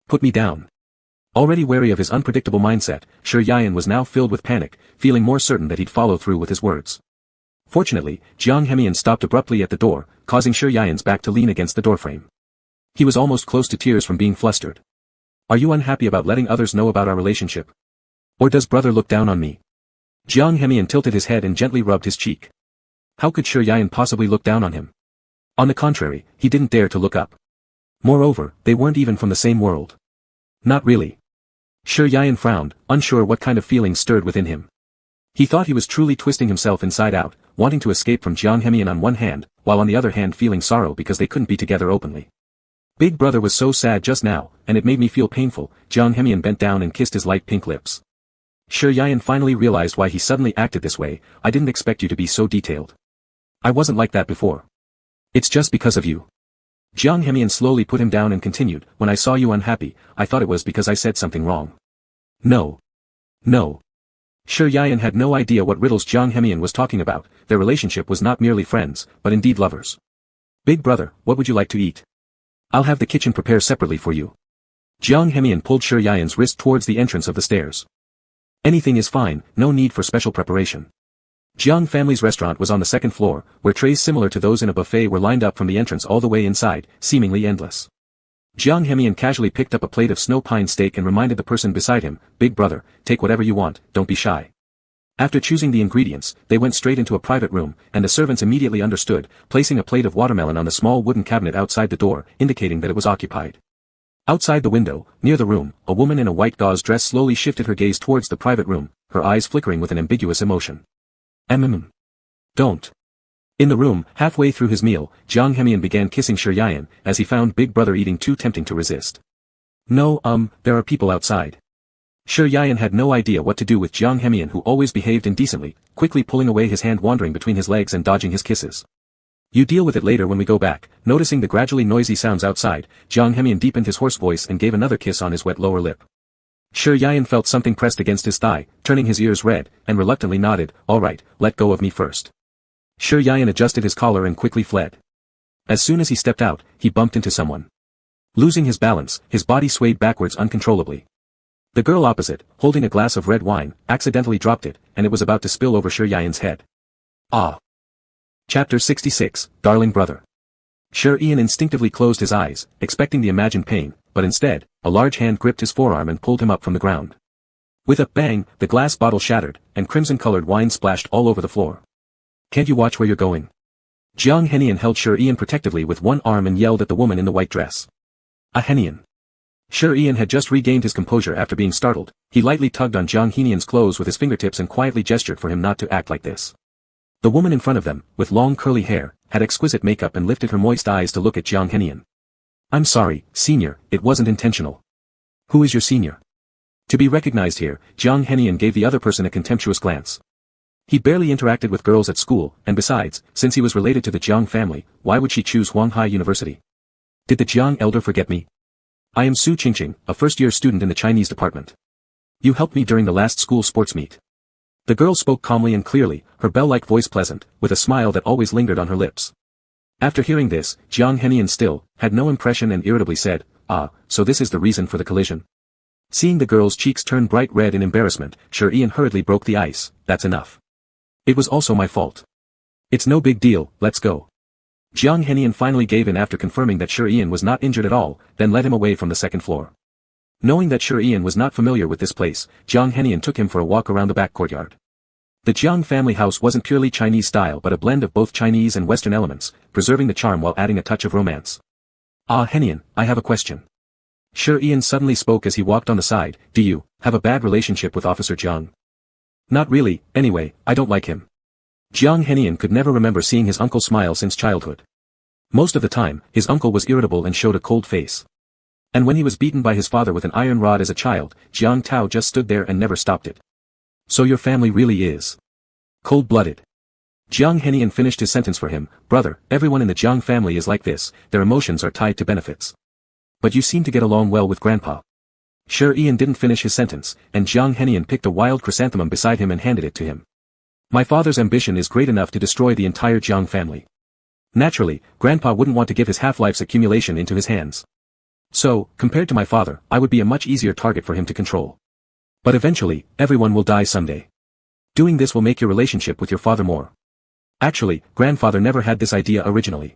Put me down. Already wary of his unpredictable mindset, Shi Yayan was now filled with panic, feeling more certain that he'd follow through with his words. Fortunately, Jiang Hemian stopped abruptly at the door, causing Shi Yayan's back to lean against the doorframe. He was almost close to tears from being flustered. Are you unhappy about letting others know about our relationship? Or does brother look down on me? Jiang Hemian tilted his head and gently rubbed his cheek. How could Shi Yayan possibly look down on him? On the contrary, he didn't dare to look up. Moreover, they weren't even from the same world. Not really. Shi Yayan frowned, unsure what kind of feelings stirred within him. He thought he was truly twisting himself inside out, wanting to escape from Jiang Hemian on one hand, while on the other hand feeling sorrow because they couldn't be together openly. Big brother was so sad just now, and it made me feel painful. Jiang Hemian bent down and kissed his light pink lips. Shi Yayan finally realized why he suddenly acted this way. I didn't expect you to be so detailed. I wasn't like that before. It's just because of you. Jiang Hemian slowly put him down and continued, when I saw you unhappy, I thought it was because I said something wrong. No. No. Shi Yayan had no idea what riddles Jiang Hemian was talking about. Their relationship was not merely friends, but indeed lovers. Big brother, what would you like to eat? I'll have the kitchen prepare separately for you. Jiang Hemian pulled Shi Yayan's wrist towards the entrance of the stairs. Anything is fine, no need for special preparation. Jiang family's restaurant was on the second floor, where trays similar to those in a buffet were lined up from the entrance all the way inside, seemingly endless. Jiang Hemian casually picked up a plate of snow pine steak and reminded the person beside him, Big brother, take whatever you want, don't be shy. After choosing the ingredients, they went straight into a private room, and the servants immediately understood, placing a plate of watermelon on the small wooden cabinet outside the door, indicating that it was occupied. Outside the window, near the room, a woman in a white gauze dress slowly shifted her gaze towards the private room, her eyes flickering with an ambiguous emotion. Don't. In the room, halfway through his meal, Jiang Hemian began kissing Shi Yayan, as he found Big brother eating too tempting to resist. No, there are people outside. Shi Yayan had no idea what to do with Jiang Hemian, who always behaved indecently, quickly pulling away his hand wandering between his legs and dodging his kisses. You deal with it later when we go back. Noticing the gradually noisy sounds outside, Jiang Hemian deepened his hoarse voice and gave another kiss on his wet lower lip. Shi Yayan felt something pressed against his thigh, turning his ears red, and reluctantly nodded, alright, let go of me first. Shi Yayan adjusted his collar and quickly fled. As soon as he stepped out, he bumped into someone. Losing his balance, his body swayed backwards uncontrollably. The girl opposite, holding a glass of red wine, accidentally dropped it, and it was about to spill over Shi Yan's head. Ah! Chapter 66, Darling Brother. Shi Yan instinctively closed his eyes, expecting the imagined pain, but instead, a large hand gripped his forearm and pulled him up from the ground. With a bang, the glass bottle shattered, and crimson-colored wine splashed all over the floor. Can't you watch where you're going? Jiang Henian held Shi Yan protectively with one arm and yelled at the woman in the white dress. A Henian. Shi Yan had just regained his composure after being startled. He lightly tugged on Jiang Henian's clothes with his fingertips and quietly gestured for him not to act like this. The woman in front of them, with long curly hair, had exquisite makeup and lifted her moist eyes to look at Jiang Henian. I'm sorry, senior, it wasn't intentional. Who is your senior? To be recognized here, Jiang Henian gave the other person a contemptuous glance. He barely interacted with girls at school, and besides, since he was related to the Jiang family, why would she choose Huanghai University? Did the Jiang elder forget me? I am Su Qingqing, a first-year student in the Chinese department. You helped me during the last school sports meet. The girl spoke calmly and clearly, her bell-like voice pleasant, with a smile that always lingered on her lips. After hearing this, Jiang Henian still had no impression and irritably said, Ah, so this is the reason for the collision. Seeing the girl's cheeks turn bright red in embarrassment, Shi Yan hurriedly broke the ice. That's enough. It was also my fault. It's no big deal, let's go. Jiang Henian finally gave in after confirming that Shi Yan was not injured at all, then led him away from the second floor. Knowing that Shi Yan was not familiar with this place, Jiang Henian took him for a walk around the back courtyard. The Jiang family house wasn't purely Chinese style but a blend of both Chinese and Western elements, preserving the charm while adding a touch of romance. Ah Henian, I have a question. Shi Yan suddenly spoke as he walked on the side. Do you have a bad relationship with Officer Jiang? Not really, anyway, I don't like him. Jiang Henian could never remember seeing his uncle smile since childhood. Most of the time, his uncle was irritable and showed a cold face. And when he was beaten by his father with an iron rod as a child, Jiang Tao just stood there and never stopped it. So your family really is cold-blooded. Jiang Henian finished his sentence for him. Brother, everyone in the Jiang family is like this, their emotions are tied to benefits. But you seem to get along well with Grandpa. Shi Yan didn't finish his sentence, and Jiang Henian picked a wild chrysanthemum beside him and handed it to him. My father's ambition is great enough to destroy the entire Jiang family. Naturally, Grandpa wouldn't want to give his half-life's accumulation into his hands. So, compared to my father, I would be a much easier target for him to control. But eventually, everyone will die someday. Doing this will make your relationship with your father more. Actually, Grandfather never had this idea originally.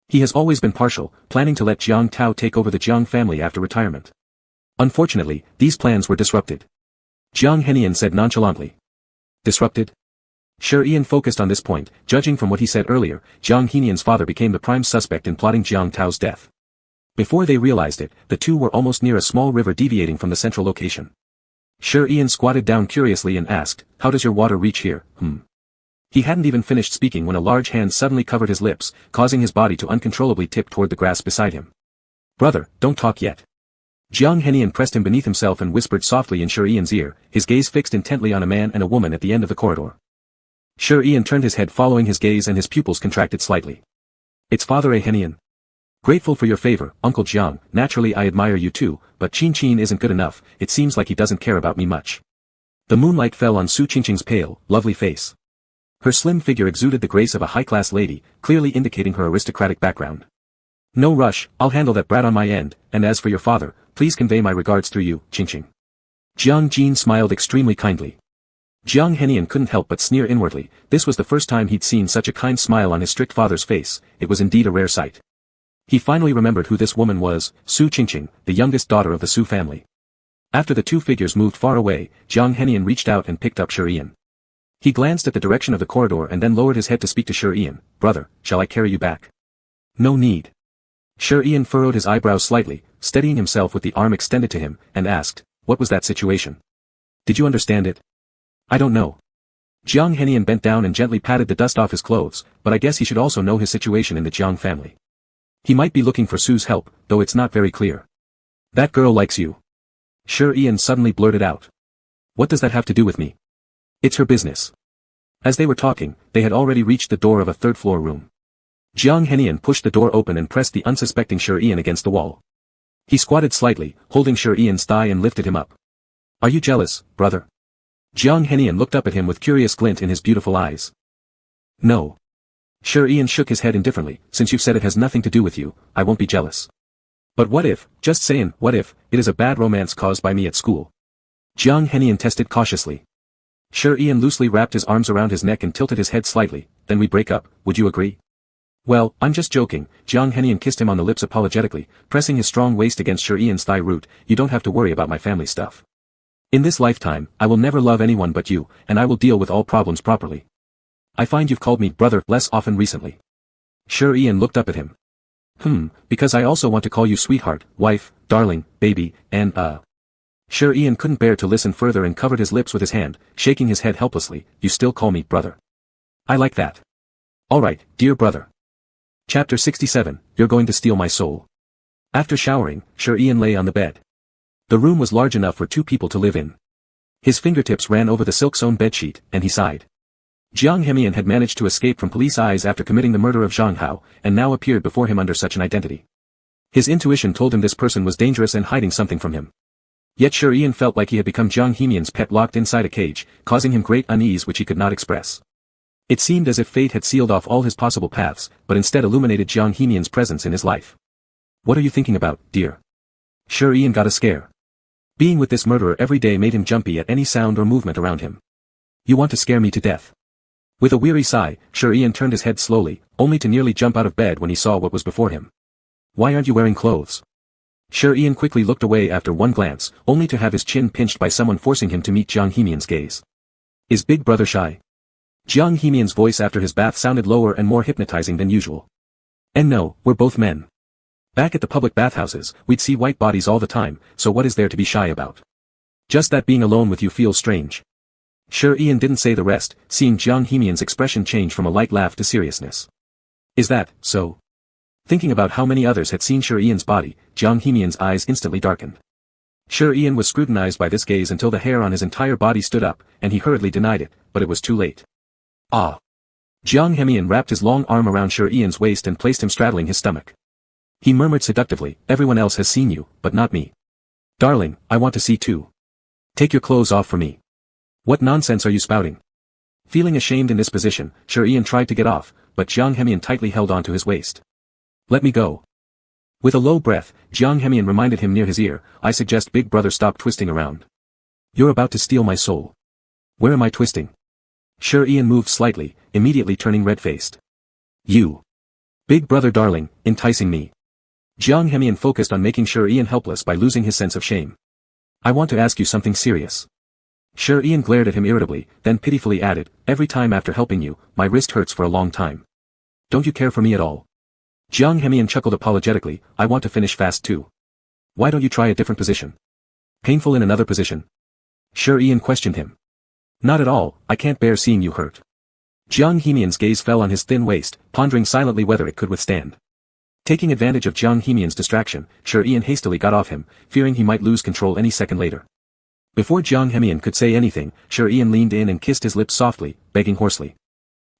He has always been partial, planning to let Jiang Tao take over the Jiang family after retirement. Unfortunately, these plans were disrupted. Jiang Henian said nonchalantly. Disrupted? Shi Yan focused on this point. Judging from what he said earlier, Jiang Henian's father became the prime suspect in plotting Jiang Tao's death. Before they realized it, the two were almost near a small river deviating from the central location. Shi Yan squatted down curiously and asked, how does your water reach here? He hadn't even finished speaking when a large hand suddenly covered his lips, causing his body to uncontrollably tip toward the grass beside him. Brother, don't talk yet. Jiang Henian pressed him beneath himself and whispered softly in Shi Yan's ear, his gaze fixed intently on a man and a woman at the end of the corridor. Shi Yan turned his head following his gaze and his pupils contracted slightly. It's Father A. Henian. Grateful for your favor, Uncle Jiang. Naturally I admire you too, but Qin isn't good enough. It seems like he doesn't care about me much. The moonlight fell on Su Qingqing's pale, lovely face. Her slim figure exuded the grace of a high-class lady, clearly indicating her aristocratic background. No rush, I'll handle that brat on my end, and as for your father, please convey my regards through you, Qingqing. Jiang Jin smiled extremely kindly. Jiang Henian couldn't help but sneer inwardly. This was the first time he'd seen such a kind smile on his strict father's face. It was indeed a rare sight. He finally remembered who this woman was, Su Qingqing, the youngest daughter of the Su family. After the two figures moved far away, Jiang Henian reached out and picked up Shi Yan. He glanced at the direction of the corridor and then lowered his head to speak to Shi Yan. Brother, shall I carry you back? No need. Shi Yan furrowed his eyebrows slightly, steadying himself with the arm extended to him, and asked, what was that situation? Did you understand it? I don't know. Jiang Henian bent down and gently patted the dust off his clothes, but I guess he should also know his situation in the Jiang family. He might be looking for Su's help, though it's not very clear. That girl likes you. Shi Yan suddenly blurted out. What does that have to do with me? It's her business. As they were talking, they had already reached the door of a third-floor room. Jiang Henian pushed the door open and pressed the unsuspecting Shi Yan against the wall. He squatted slightly, holding Shi Yan's thigh and lifted him up. Are you jealous, brother? Jiang Henian looked up at him with curious glint in his beautiful eyes. No. Shi Yan shook his head indifferently. Since you've said it has nothing to do with you, I won't be jealous. But what if, just saying, what if, it is a bad romance caused by me at school? Jiang Henian tested cautiously. Sure, Ian loosely wrapped his arms around his neck and tilted his head slightly. Then we break up, would you agree? Well, I'm just joking. Jiang Henian kissed him on the lips apologetically, pressing his strong waist against Sure Ian's thigh root. You don't have to worry about my family stuff. In this lifetime, I will never love anyone but you, and I will deal with all problems properly. I find you've called me brother less often recently. Sure, Ian looked up at him. Because I also want to call you sweetheart, wife, darling, baby, and Sure, Ian couldn't bear to listen further and covered his lips with his hand, shaking his head helplessly. You still call me brother. I like that. Alright, dear brother. Chapter 67, You're going to steal my soul. After showering, Sure Ian lay on the bed. The room was large enough for 2 people to live in. His fingertips ran over the silk-sewn bedsheet, and he sighed. Jiang Hemian had managed to escape from police eyes after committing the murder of Zhang Hao, and now appeared before him under such an identity. His intuition told him this person was dangerous and hiding something from him. Yet Sure Ian felt like he had become Jiang Hemian's pet locked inside a cage, causing him great unease which he could not express. It seemed as if fate had sealed off all his possible paths, but instead illuminated Jiang Hemian's presence in his life. What are you thinking about, dear? Sure, Ian got a scare. Being with this murderer every day made him jumpy at any sound or movement around him. You want to scare me to death. With a weary sigh, Sure Ian turned his head slowly, only to nearly jump out of bed when he saw what was before him. Why aren't you wearing clothes? Sure, Ian quickly looked away after one glance, only to have his chin pinched by someone forcing him to meet Jiang Hemian's gaze. Is Big Brother shy? Jiang Hemian's voice after his bath sounded lower and more hypnotizing than usual. And no, we're both men. Back at the public bathhouses, we'd see white bodies all the time, so what is there to be shy about? Just that being alone with you feels strange. Sure, Ian didn't say the rest, seeing Jiang Hemian's expression change from a light laugh to seriousness. Is that so? Thinking about how many others had seen Sure Ian's body, Jiang Hemian's eyes instantly darkened. Sure, Ian was scrutinized by this gaze until the hair on his entire body stood up, and he hurriedly denied it, but it was too late. Ah! Jiang Hemian wrapped his long arm around Sure Ian's waist and placed him straddling his stomach. He murmured seductively, everyone else has seen you, but not me. Darling, I want to see too. Take your clothes off for me. What nonsense are you spouting? Feeling ashamed in this position, Sure Ian tried to get off, but Jiang Hemian tightly held onto his waist. Let me go. With a low breath, Jiang Hemian reminded him near his ear, I suggest Big Brother stop twisting around. You're about to steal my soul. Where am I twisting? Sure, Ian moved slightly, immediately turning red-faced. You. Big Brother darling, enticing me. Jiang Hemian focused on making Sure Ian helpless by losing his sense of shame. I want to ask you something serious. Sure, Ian glared at him irritably, then pitifully added, every time after helping you, my wrist hurts for a long time. Don't you care for me at all? Jiang Hemian chuckled apologetically, I want to finish fast too. Why don't you try a different position? Painful in another position? Sure, Ian questioned him. Not at all, I can't bear seeing you hurt. Jiang Hemian's gaze fell on his thin waist, pondering silently whether it could withstand. Taking advantage of Jiang Hemian's distraction, Sure Ian hastily got off him, fearing he might lose control any second later. Before Jiang Hemian could say anything, Sure Ian leaned in and kissed his lips softly, begging hoarsely.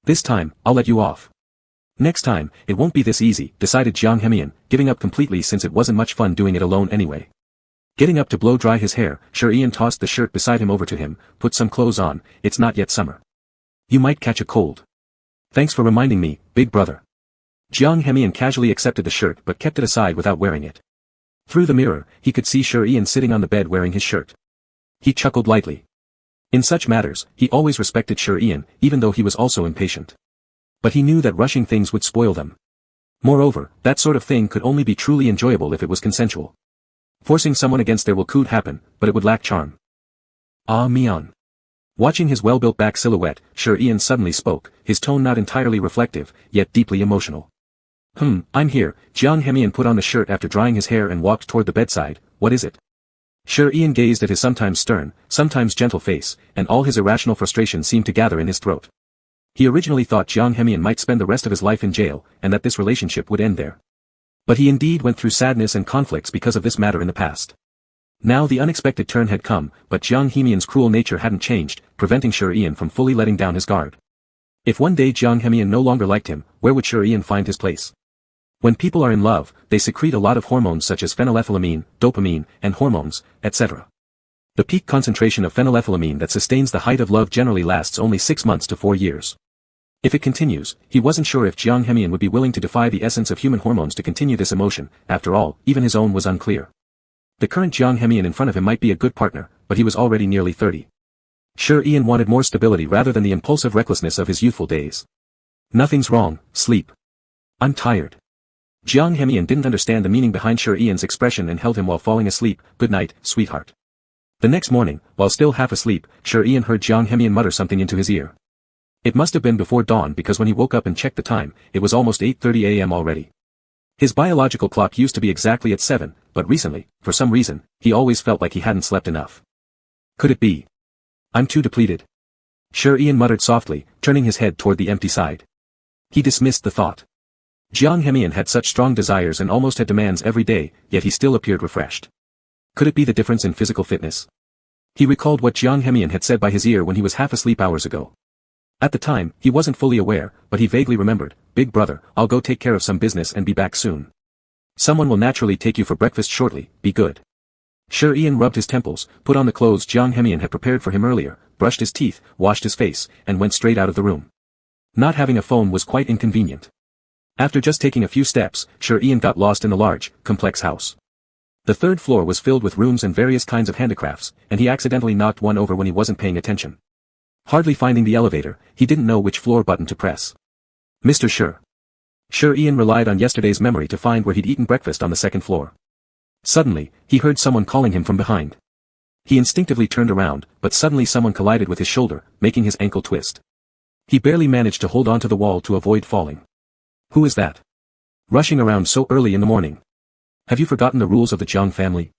This time, I'll let you off. Next time, it won't be this easy, decided Jiang Hemian, giving up completely since it wasn't much fun doing it alone anyway. Getting up to blow dry his hair, Sure Ian tossed the shirt beside him over to him, put some clothes on, it's not yet summer. You might catch a cold. Thanks for reminding me, Big Brother. Jiang Hemian casually accepted the shirt but kept it aside without wearing it. Through the mirror, he could see Sure Ian sitting on the bed wearing his shirt. He chuckled lightly. In such matters, he always respected Sure Ian, even though he was also impatient. But he knew that rushing things would spoil them. Moreover, that sort of thing could only be truly enjoyable if it was consensual. Forcing someone against their will could happen, but it would lack charm. Ah Mian. Watching his well-built back silhouette, Sure Ian suddenly spoke, his tone not entirely reflective, yet deeply emotional. I'm here. Jiang Hemian put on the shirt after drying his hair and walked toward the bedside. What is it? Sure Ian gazed at his sometimes stern, sometimes gentle face, and all his irrational frustration seemed to gather in his throat. He originally thought Jiang Hemian might spend the rest of his life in jail, and that this relationship would end there. But he indeed went through sadness and conflicts because of this matter in the past. Now the unexpected turn had come, but Jiang Hemian's cruel nature hadn't changed, preventing Sure Ian from fully letting down his guard. If one day Jiang Hemian no longer liked him, where would Sure Ian find his place? When people are in love, they secrete a lot of hormones such as phenylethylamine, dopamine, and hormones, etc. The peak concentration of phenylethylamine that sustains the height of love generally lasts only 6 months to 4 years. If it continues, he wasn't sure if Jiang Hemian would be willing to defy the essence of human hormones to continue this emotion. After all, even his own was unclear. The current Jiang Hemian in front of him might be a good partner, but he was already nearly 30. Sure, Ian wanted more stability rather than the impulsive recklessness of his youthful days. Nothing's wrong, sleep. I'm tired. Jiang Hemian didn't understand the meaning behind Sure Ian's expression and held him while falling asleep. Good night, sweetheart. The next morning, while still half asleep, Sure Ian heard Jiang Hemian mutter something into his ear. It must have been before dawn because when he woke up and checked the time, it was almost 8:30 a.m. already. His biological clock used to be exactly at 7, but recently, for some reason, he always felt like he hadn't slept enough. Could it be? I'm too depleted. Sure, Ian muttered softly, turning his head toward the empty side. He dismissed the thought. Jiang Hemian had such strong desires and almost had demands every day, yet he still appeared refreshed. Could it be the difference in physical fitness? He recalled what Jiang Hemian had said by his ear when he was half asleep hours ago. At the time, he wasn't fully aware, but he vaguely remembered, "Big brother, I'll go take care of some business and be back soon. Someone will naturally take you for breakfast shortly, be good." Sure, Ian rubbed his temples, put on the clothes Jiang Hemian had prepared for him earlier, brushed his teeth, washed his face, and went straight out of the room. Not having a phone was quite inconvenient. After just taking a few steps, Sure Ian got lost in the large, complex house. The third floor was filled with rooms and various kinds of handicrafts, and he accidentally knocked one over when he wasn't paying attention. Hardly finding the elevator, he didn't know which floor button to press. Mr. Sure. Sure, Ian relied on yesterday's memory to find where he'd eaten breakfast on the second floor. Suddenly, he heard someone calling him from behind. He instinctively turned around, but suddenly someone collided with his shoulder, making his ankle twist. He barely managed to hold onto the wall to avoid falling. Who is that? Rushing around so early in the morning. Have you forgotten the rules of the Jiang family?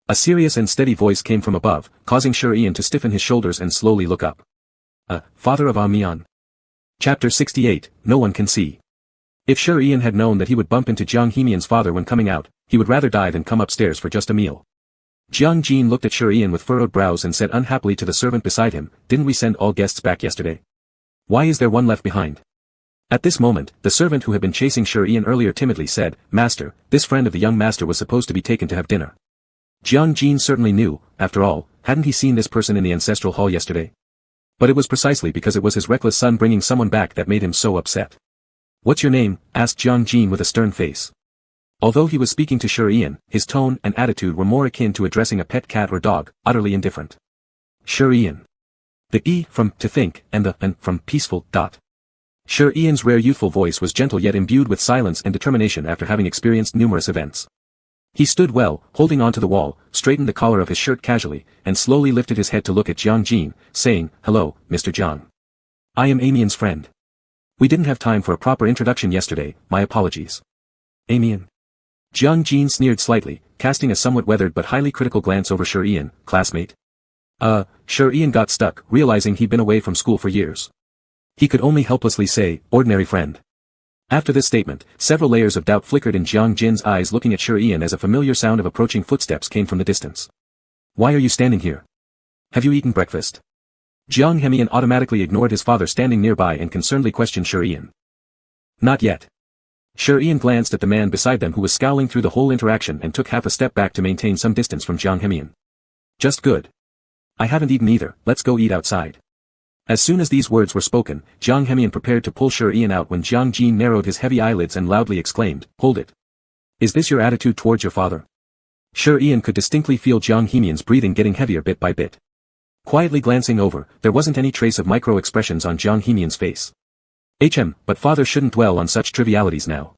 A serious and steady voice came from above, causing Sure Ian to stiffen his shoulders and slowly look up. Father of Mian. Chapter 68, No One Can See. If Sure Ian had known that he would bump into Jiang Hemian's father when coming out, he would rather die than come upstairs for just a meal. Jiang Jin looked at Sure Ian with furrowed brows and said unhappily to the servant beside him, "Didn't we send all guests back yesterday? Why is there one left behind?" At this moment, the servant who had been chasing Sure Ian earlier timidly said, "Master, this friend of the young master was supposed to be taken to have dinner." Jiang Jin certainly knew, after all, hadn't he seen this person in the ancestral hall yesterday? But it was precisely because it was his reckless son bringing someone back that made him so upset. "What's your name?" asked Jiang Jin with a stern face. Although he was speaking to Sure Ian, his tone and attitude were more akin to addressing a pet cat or dog, utterly indifferent. Sure Ian. The E from to think and the N from peaceful. Sure Ian's rare youthful voice was gentle yet imbued with silence and determination after having experienced numerous events. He stood well, holding onto the wall, straightened the collar of his shirt casually, and slowly lifted his head to look at Jiang Jin, saying, "Hello, Mr. Jiang. I am Amien's friend. We didn't have time for a proper introduction yesterday, my apologies." Amien. Jiang Jin sneered slightly, casting a somewhat weathered but highly critical glance over Sure Ian, "Classmate?" Sure Ian got stuck, realizing he'd been away from school for years. He could only helplessly say, "Ordinary friend." After this statement, several layers of doubt flickered in Jiang Jin's eyes looking at Sure Ian as a familiar sound of approaching footsteps came from the distance. "Why are you standing here? Have you eaten breakfast?" Jiang Hemian automatically ignored his father standing nearby and concernedly questioned Sure Ian. "Not yet." Sure Ian glanced at the man beside them who was scowling through the whole interaction and took half a step back to maintain some distance from Jiang Hemian. "Just good. I haven't eaten either, let's go eat outside." As soon as these words were spoken, Jiang Hemian prepared to pull Sure Ian out when Jiang Jin narrowed his heavy eyelids and loudly exclaimed, "Hold it. Is this your attitude towards your father?" Sure Ian could distinctly feel Jiang Hemian's breathing getting heavier bit by bit. Quietly glancing over, there wasn't any trace of micro-expressions on Jiang Hemian's face. But father shouldn't dwell on such trivialities now.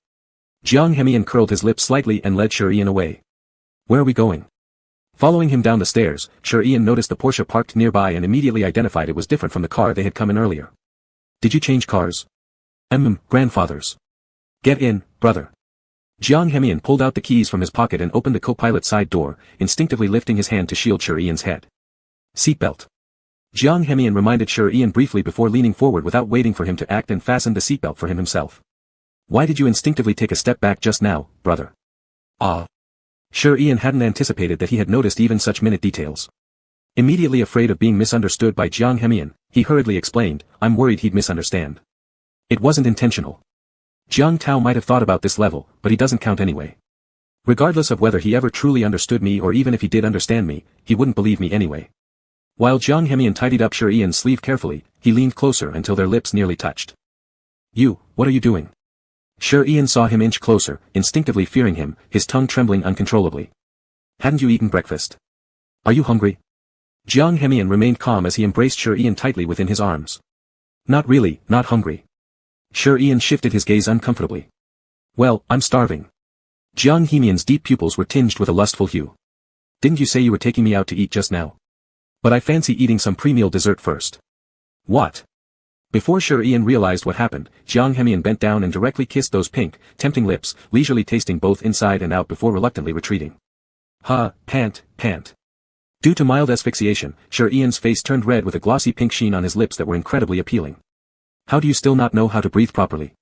Jiang Hemian curled his lips slightly and led Sure Ian away. "Where are we going?" Following him down the stairs, Sure Ian noticed the Porsche parked nearby and immediately identified it was different from the car they had come in earlier. "Did you change cars?" Grandfather's." "Get in, brother." Jiang Hemian pulled out the keys from his pocket and opened the co-pilot side door, instinctively lifting his hand to shield Sure Ian's head. "Seatbelt." Jiang Hemian reminded Sure Ian briefly before leaning forward without waiting for him to act and fastened the seatbelt for him himself. "Why did you instinctively take a step back just now, brother?" Sure Ian hadn't anticipated that he had noticed even such minute details. Immediately afraid of being misunderstood by Jiang Hemian, he hurriedly explained, "I'm worried he'd misunderstand. It wasn't intentional. Jiang Tao might have thought about this level, but he doesn't count anyway. Regardless of whether he ever truly understood me or even if he did understand me, he wouldn't believe me anyway." While Jiang Hemian tidied up Sure Ian's sleeve carefully, he leaned closer until their lips nearly touched. You, what are you doing? Sure Ian saw him inch closer, instinctively fearing him, his tongue trembling uncontrollably. Hadn't you eaten breakfast? Are you hungry? Jiang Hemian remained calm as he embraced Sure Ian tightly within his arms. Not really, not hungry. Sure Ian shifted his gaze uncomfortably. Well, I'm starving. Jiang Hemian's deep pupils were tinged with a lustful hue. Didn't you say you were taking me out to eat just now? But I fancy eating some pre-meal dessert first. What? Before Sure Ian realized what happened, Jiang Hemian bent down and directly kissed those pink, tempting lips, leisurely tasting both inside and out before reluctantly retreating. Pant. Due to mild asphyxiation, Sure Ian's face turned red with a glossy pink sheen on his lips that were incredibly appealing. How do you still not know how to breathe properly?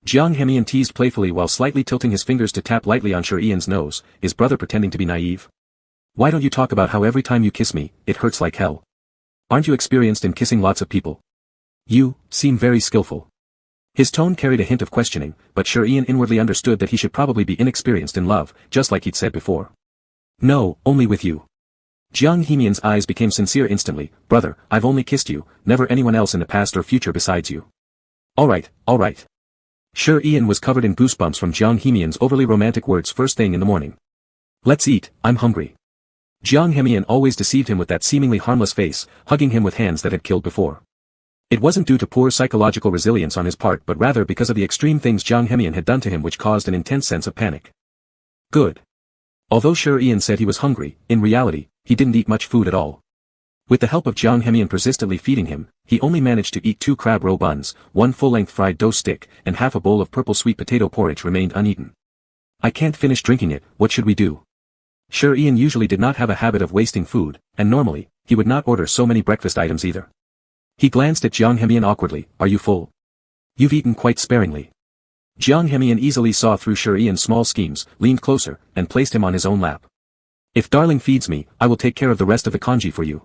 Jiang Hemian teased playfully while slightly tilting his fingers to tap lightly on Sure Ian's nose, his brother pretending to be naive. Why don't you talk about how every time you kiss me, it hurts like hell? Aren't you experienced in kissing lots of people? You seem very skillful. His tone carried a hint of questioning, but Sure Ian inwardly understood that he should probably be inexperienced in love, just like he'd said before. No, only with you. Jiang Hemian's eyes became sincere instantly. Brother, I've only kissed you, never anyone else in the past or future besides you. Alright. Sure Ian was covered in goosebumps from Jiang Hemian's overly romantic words first thing in the morning. Let's eat, I'm hungry. Jiang Hemian always deceived him with that seemingly harmless face, hugging him with hands that had killed before. It wasn't due to poor psychological resilience on his part but rather because of the extreme things Jiang Hemian had done to him which caused an intense sense of panic. Good. Although Sure Ian said he was hungry, in reality, he didn't eat much food at all. With the help of Jiang Hemian persistently feeding him, he only managed to eat 2 crab roe buns, 1 full-length fried dough stick, and half a bowl of purple sweet potato porridge remained uneaten. I can't finish drinking it, what should we do? Sure Ian usually did not have a habit of wasting food, and normally, he would not order so many breakfast items either. He glanced at Jiang Hemian awkwardly. Are you full? You've eaten quite sparingly. Jiang Hemian easily saw through Sure Ian's small schemes, leaned closer, and placed him on his own lap. If darling feeds me, I will take care of the rest of the congee for you.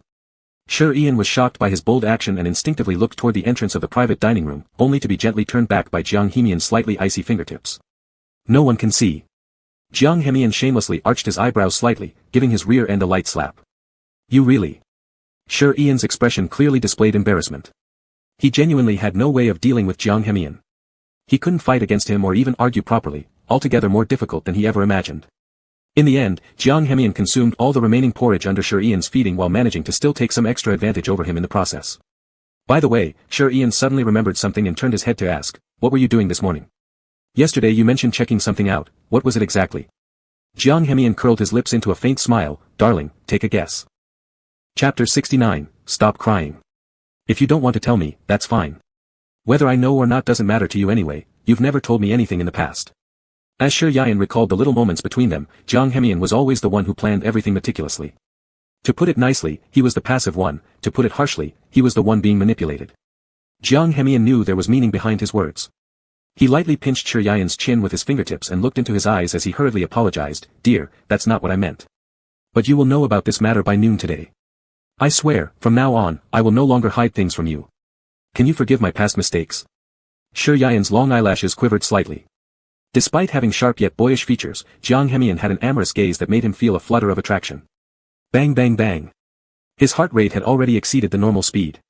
Sure Ian was shocked by his bold action and instinctively looked toward the entrance of the private dining room, only to be gently turned back by Jiang Hemian's slightly icy fingertips. No one can see. Jiang Hemian shamelessly arched his eyebrows slightly, giving his rear end a light slap. You really? Sure Ian's expression clearly displayed embarrassment. He genuinely had no way of dealing with Jiang Hemian. He couldn't fight against him or even argue properly, altogether more difficult than he ever imagined. In the end, Jiang Hemian consumed all the remaining porridge under Sure Ian's feeding while managing to still take some extra advantage over him in the process. By the way, Sure Ian suddenly remembered something and turned his head to ask, what were you doing this morning? Yesterday you mentioned checking something out, what was it exactly? Jiang Hemian curled his lips into a faint smile. Darling, take a guess. Chapter 69, Stop Crying. If you don't want to tell me, that's fine. Whether I know or not doesn't matter to you anyway, you've never told me anything in the past. As Sure Ian recalled the little moments between them, Jiang Hemian was always the one who planned everything meticulously. To put it nicely, he was the passive one, to put it harshly, he was the one being manipulated. Jiang Hemian knew there was meaning behind his words. He lightly pinched Sure Ian's chin with his fingertips and looked into his eyes as he hurriedly apologized. Dear, that's not what I meant. But you will know about this matter by noon today. I swear, from now on, I will no longer hide things from you. Can you forgive my past mistakes? Sure Ian's long eyelashes quivered slightly. Despite having sharp yet boyish features, Jiang Hemian had an amorous gaze that made him feel a flutter of attraction. Bang bang bang. His heart rate had already exceeded the normal speed.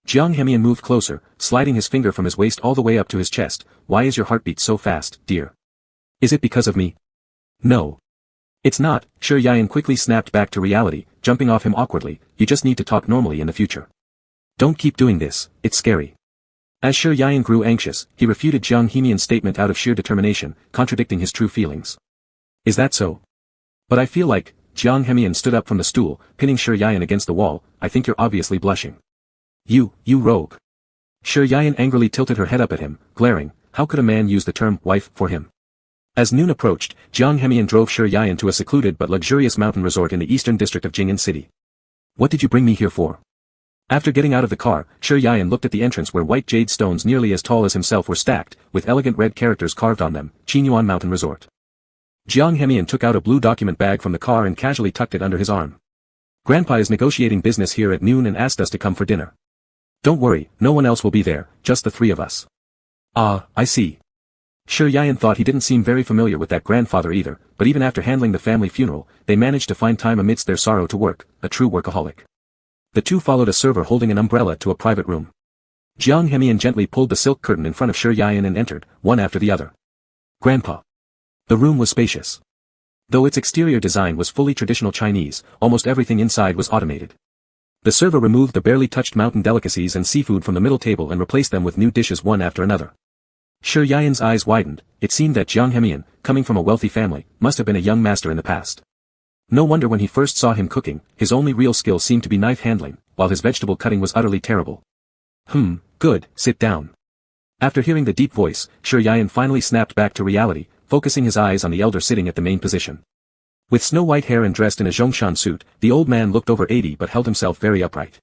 Jiang Hemian moved closer, sliding his finger from his waist all the way up to his chest. Why is your heartbeat so fast, dear? Is it because of me? No. It's not, Sure Ian quickly snapped back to reality, jumping off him awkwardly. You just need to talk normally in the future. Don't keep doing this, it's scary. As Sure Ian grew anxious, he refuted Jiang Hemian's statement out of sheer determination, contradicting his true feelings. Is that so? But I feel like, Jiang Hemian stood up from the stool, pinning Sure Ian against the wall. I think you're obviously blushing. You rogue. Sure Ian angrily tilted her head up at him, glaring. How could a man use the term wife for him? As noon approached, Jiang Hemian drove Sure Ian to a secluded but luxurious mountain resort in the eastern district of Jing'an City. What did you bring me here for? After getting out of the car, Sure Ian looked at the entrance where white jade stones nearly as tall as himself were stacked, with elegant red characters carved on them, Qinyuan Mountain Resort. Jiang Hemian took out a blue document bag from the car and casually tucked it under his arm. Grandpa is negotiating business here at noon and asked us to come for dinner. Don't worry, no one else will be there, just the 3 of us. Ah, I see. Sure Ian thought he didn't seem very familiar with that grandfather either, but even after handling the family funeral, they managed to find time amidst their sorrow to work, a true workaholic. The two followed a server holding an umbrella to a private room. Jiang Hemian gently pulled the silk curtain in front of Shi Yian and entered, one after the other. Grandpa. The room was spacious. Though its exterior design was fully traditional Chinese, almost everything inside was automated. The server removed the barely touched mountain delicacies and seafood from the middle table and replaced them with new dishes one after another. Shi Yian's eyes widened. It seemed that Jiang Hemian, coming from a wealthy family, must have been a young master in the past. No wonder when he first saw him cooking, his only real skill seemed to be knife handling, while his vegetable cutting was utterly terrible. Good, sit down. After hearing the deep voice, Shi Yian finally snapped back to reality, focusing his eyes on the elder sitting at the main position. With snow-white hair and dressed in a Zhongshan suit, the old man looked over 80 but held himself very upright.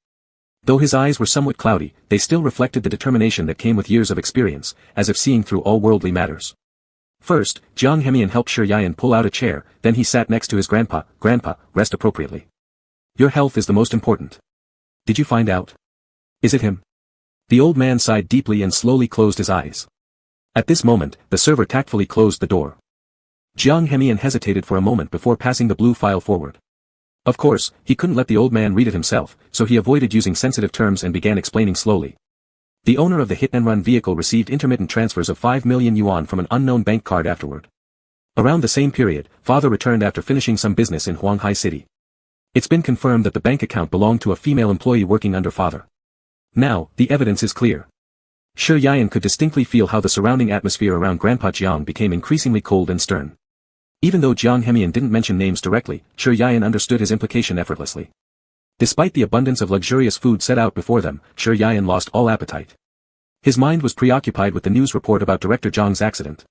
Though his eyes were somewhat cloudy, they still reflected the determination that came with years of experience, as if seeing through all worldly matters. First, Jiang Hemian helped Shi Yian pull out a chair, then he sat next to his grandpa. Grandpa, rest appropriately. Your health is the most important. Did you find out? Is it him? The old man sighed deeply and slowly closed his eyes. At this moment, the server tactfully closed the door. Jiang Hemian hesitated for a moment before passing the blue file forward. Of course, he couldn't let the old man read it himself, so he avoided using sensitive terms and began explaining slowly. The owner of the hit-and-run vehicle received intermittent transfers of 5 million yuan from an unknown bank card afterward. Around the same period, father returned after finishing some business in Huanghai City. It's been confirmed that the bank account belonged to a female employee working under father. Now, the evidence is clear. Shi Yian could distinctly feel how the surrounding atmosphere around Grandpa Jiang became increasingly cold and stern. Even though Jiang Hemian didn't mention names directly, Shi Yian understood his implication effortlessly. Despite the abundance of luxurious food set out before them, Shi Yian lost all appetite. His mind was preoccupied with the news report about Director Zhang's accident.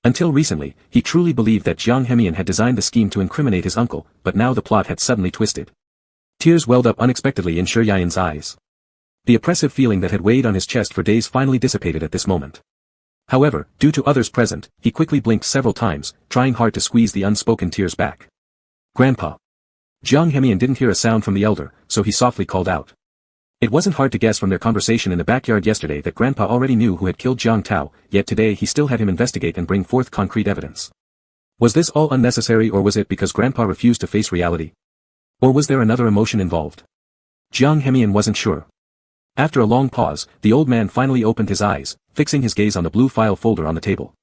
Until recently, he truly believed that Jiang Hemian had designed the scheme to incriminate his uncle, but now the plot had suddenly twisted. Tears welled up unexpectedly in Shi Yian's eyes. The oppressive feeling that had weighed on his chest for days finally dissipated at this moment. However, due to others present, he quickly blinked several times, trying hard to squeeze the unspoken tears back. Grandpa. Jiang Hemian didn't hear a sound from the elder, so he softly called out. It wasn't hard to guess from their conversation in the backyard yesterday that Grandpa already knew who had killed Jiang Tao, yet today he still had him investigate and bring forth concrete evidence. Was this all unnecessary, or was it because Grandpa refused to face reality? Or was there another emotion involved? Jiang Hemian wasn't sure. After a long pause, the old man finally opened his eyes, fixing his gaze on the blue file folder on the table.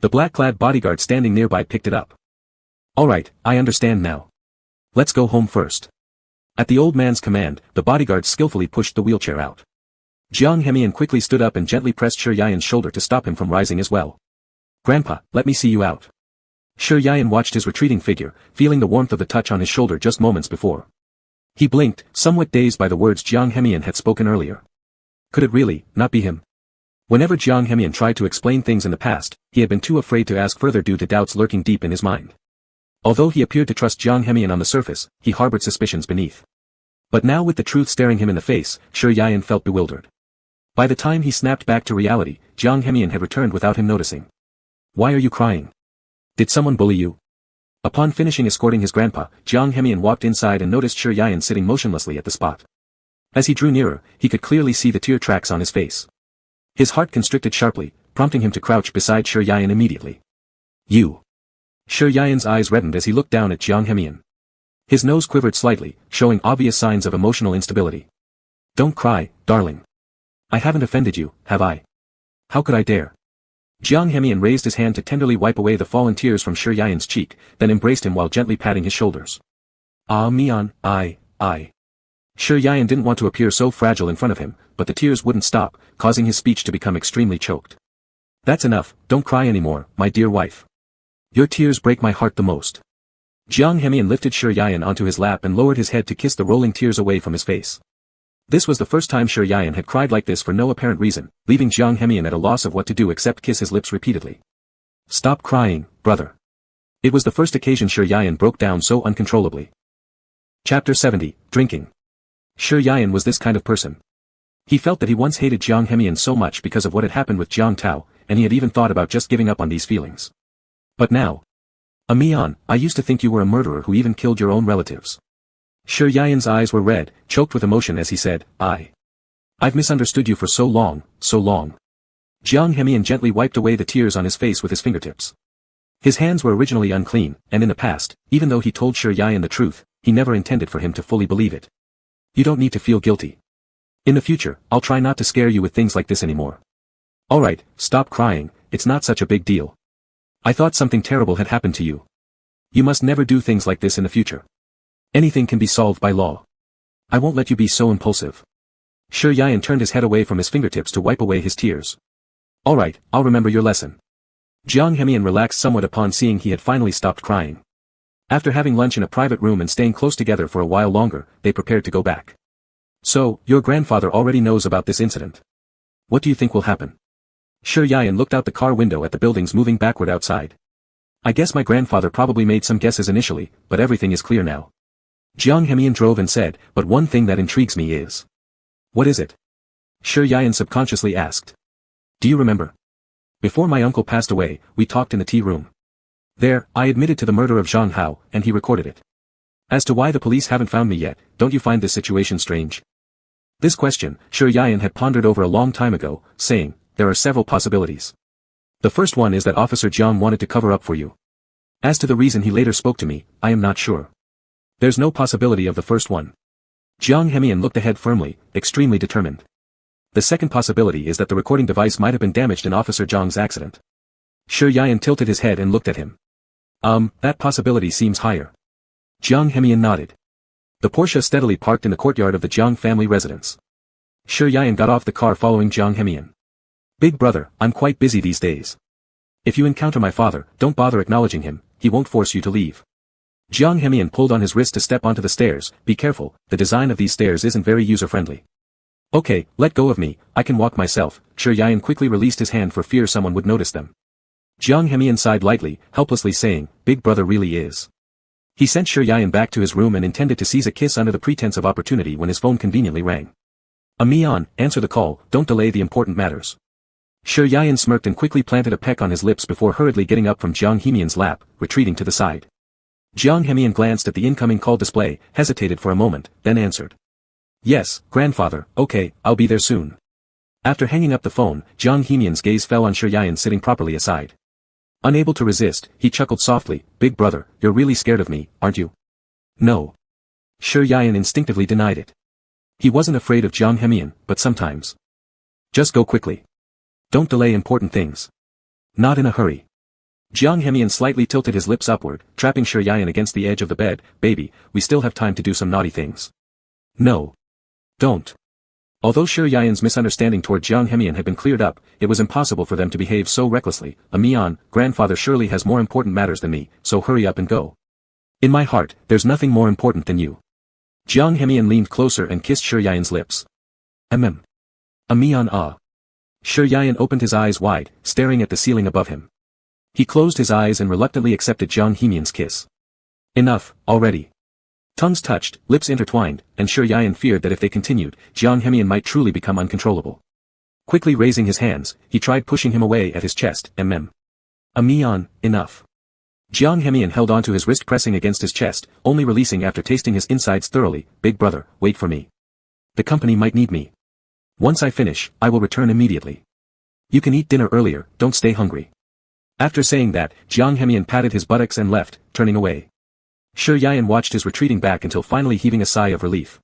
The black-clad bodyguard standing nearby picked it up. All right, I understand now. Let's go home first. At the old man's command, the bodyguard skillfully pushed the wheelchair out. Jiang Hemian quickly stood up and gently pressed Shi Yian's shoulder to stop him from rising as well. Grandpa, let me see you out. Shi Yian watched his retreating figure, feeling the warmth of the touch on his shoulder just moments before. He blinked, somewhat dazed by the words Jiang Hemian had spoken earlier. Could it really not be him? Whenever Jiang Hemian tried to explain things in the past, he had been too afraid to ask further due to doubts lurking deep in his mind. Although he appeared to trust Jiang Hemian on the surface, he harbored suspicions beneath. But now with the truth staring him in the face, Shi Yian felt bewildered. By the time he snapped back to reality, Jiang Hemian had returned without him noticing. Why are you crying? Did someone bully you? Upon finishing escorting his grandpa, Jiang Hemian walked inside and noticed Shi Yian sitting motionlessly at the spot. As he drew nearer, he could clearly see the tear tracks on his face. His heart constricted sharply, prompting him to crouch beside Shi Yian immediately. You. Shi Yian's eyes reddened as he looked down at Jiang Hemian. His nose quivered slightly, showing obvious signs of emotional instability. Don't cry, darling. I haven't offended you, have I? How could I dare? Jiang Hemian raised his hand to tenderly wipe away the fallen tears from Shi Yian's cheek, then embraced him while gently patting his shoulders. Ah Mian, I. Shi Yian didn't want to appear so fragile in front of him, but the tears wouldn't stop, causing his speech to become extremely choked. That's enough, don't cry anymore, my dear wife. Your tears break my heart the most. Jiang Hemian lifted Shi Yian onto his lap and lowered his head to kiss the rolling tears away from his face. This was the first time Shi Yian had cried like this for no apparent reason, leaving Jiang Hemian at a loss of what to do except kiss his lips repeatedly. Stop crying, brother. It was the first occasion Shi Yian broke down so uncontrollably. Chapter 70, Drinking. Shi Yian was this kind of person. He felt that he once hated Jiang Hemian so much because of what had happened with Jiang Tao, and he had even thought about just giving up on these feelings. But now. Mian, I used to think you were a murderer who even killed your own relatives. Shi Yian's eyes were red, choked with emotion as he said, I've misunderstood you for so long, so long. Jiang Hemian gently wiped away the tears on his face with his fingertips. His hands were originally unclean, and in the past, even though he told Shi Yian the truth, he never intended for him to fully believe it. You don't need to feel guilty. In the future, I'll try not to scare you with things like this anymore. Alright, stop crying, it's not such a big deal. I thought something terrible had happened to you. You must never do things like this in the future. Anything can be solved by law. I won't let you be so impulsive. Shi Yian turned his head away from his fingertips to wipe away his tears. Alright, I'll remember your lesson. Jiang Hemian relaxed somewhat upon seeing he had finally stopped crying. After having lunch in a private room and staying close together for a while longer, they prepared to go back. So, your grandfather already knows about this incident. What do you think will happen? Shi Yian looked out the car window at the buildings moving backward outside. I guess my grandfather probably made some guesses initially, but everything is clear now. Jiang Hemian drove and said, but one thing that intrigues me is. What is it? Shi Yian subconsciously asked. Do you remember? Before my uncle passed away, we talked in the tea room. There, I admitted to the murder of Zhang Hao, and he recorded it. As to why the police haven't found me yet, don't you find this situation strange? This question, Shi Yian had pondered over a long time ago, saying, there are several possibilities. The first one is that Officer Jiang wanted to cover up for you. As to the reason he later spoke to me, I am not sure. There's no possibility of the first one. Jiang Hemian looked ahead firmly, extremely determined. The second possibility is that the recording device might have been damaged in Officer Zhang's accident. Shi Yian tilted his head and looked at him. That possibility seems higher. Jiang Hemian nodded. The Porsche steadily parked in the courtyard of the Jiang family residence. Shi Yian got off the car following Jiang Hemian. Big brother, I'm quite busy these days. If you encounter my father, don't bother acknowledging him, he won't force you to leave. Jiang Hemian pulled on his wrist to step onto the stairs. Be careful, the design of these stairs isn't very user-friendly. Okay, let go of me, I can walk myself. Shi Yian quickly released his hand for fear someone would notice them. Jiang Hemian sighed lightly, helplessly saying, Big brother really is. He sent Shi Yian back to his room and intended to seize a kiss under the pretense of opportunity when his phone conveniently rang. Mian, answer the call, don't delay the important matters. Shi Yian smirked and quickly planted a peck on his lips before hurriedly getting up from Jiang Hemian's lap, retreating to the side. Jiang Hemian glanced at the incoming call display, hesitated for a moment, then answered. Yes, grandfather, okay, I'll be there soon. After hanging up the phone, Jiang Hemian's gaze fell on Shi Yian sitting properly aside. Unable to resist, he chuckled softly, Big brother, you're really scared of me, aren't you? No. Shi Yian instinctively denied it. He wasn't afraid of Jiang Hemian, but sometimes. Just go quickly. Don't delay important things. Not in a hurry. Jiang Hemian slightly tilted his lips upward, trapping Shi Yian against the edge of the bed. Baby, we still have time to do some naughty things. No. Don't. Although Shi Yian's misunderstanding toward Jiang Hemian had been cleared up, it was impossible for them to behave so recklessly. Mian, grandfather surely has more important matters than me, so hurry up and go. In my heart, there's nothing more important than you. Jiang Hemian leaned closer and kissed Shi Yian's lips. Mian. Shi Yian opened his eyes wide, staring at the ceiling above him. He closed his eyes and reluctantly accepted Jiang Hemian's kiss. Enough, already. Tongues touched, lips intertwined, and Shi Yian feared that if they continued, Jiang Hemian might truly become uncontrollable. Quickly raising his hands, he tried pushing him away at his chest. Mian, enough. Jiang Hemian held onto his wrist pressing against his chest, only releasing after tasting his insides thoroughly. Big brother, wait for me. The company might need me. Once I finish, I will return immediately. You can eat dinner earlier, don't stay hungry. After saying that, Jiang Hemian patted his buttocks and left, turning away. Shi Yian watched his retreating back until finally heaving a sigh of relief.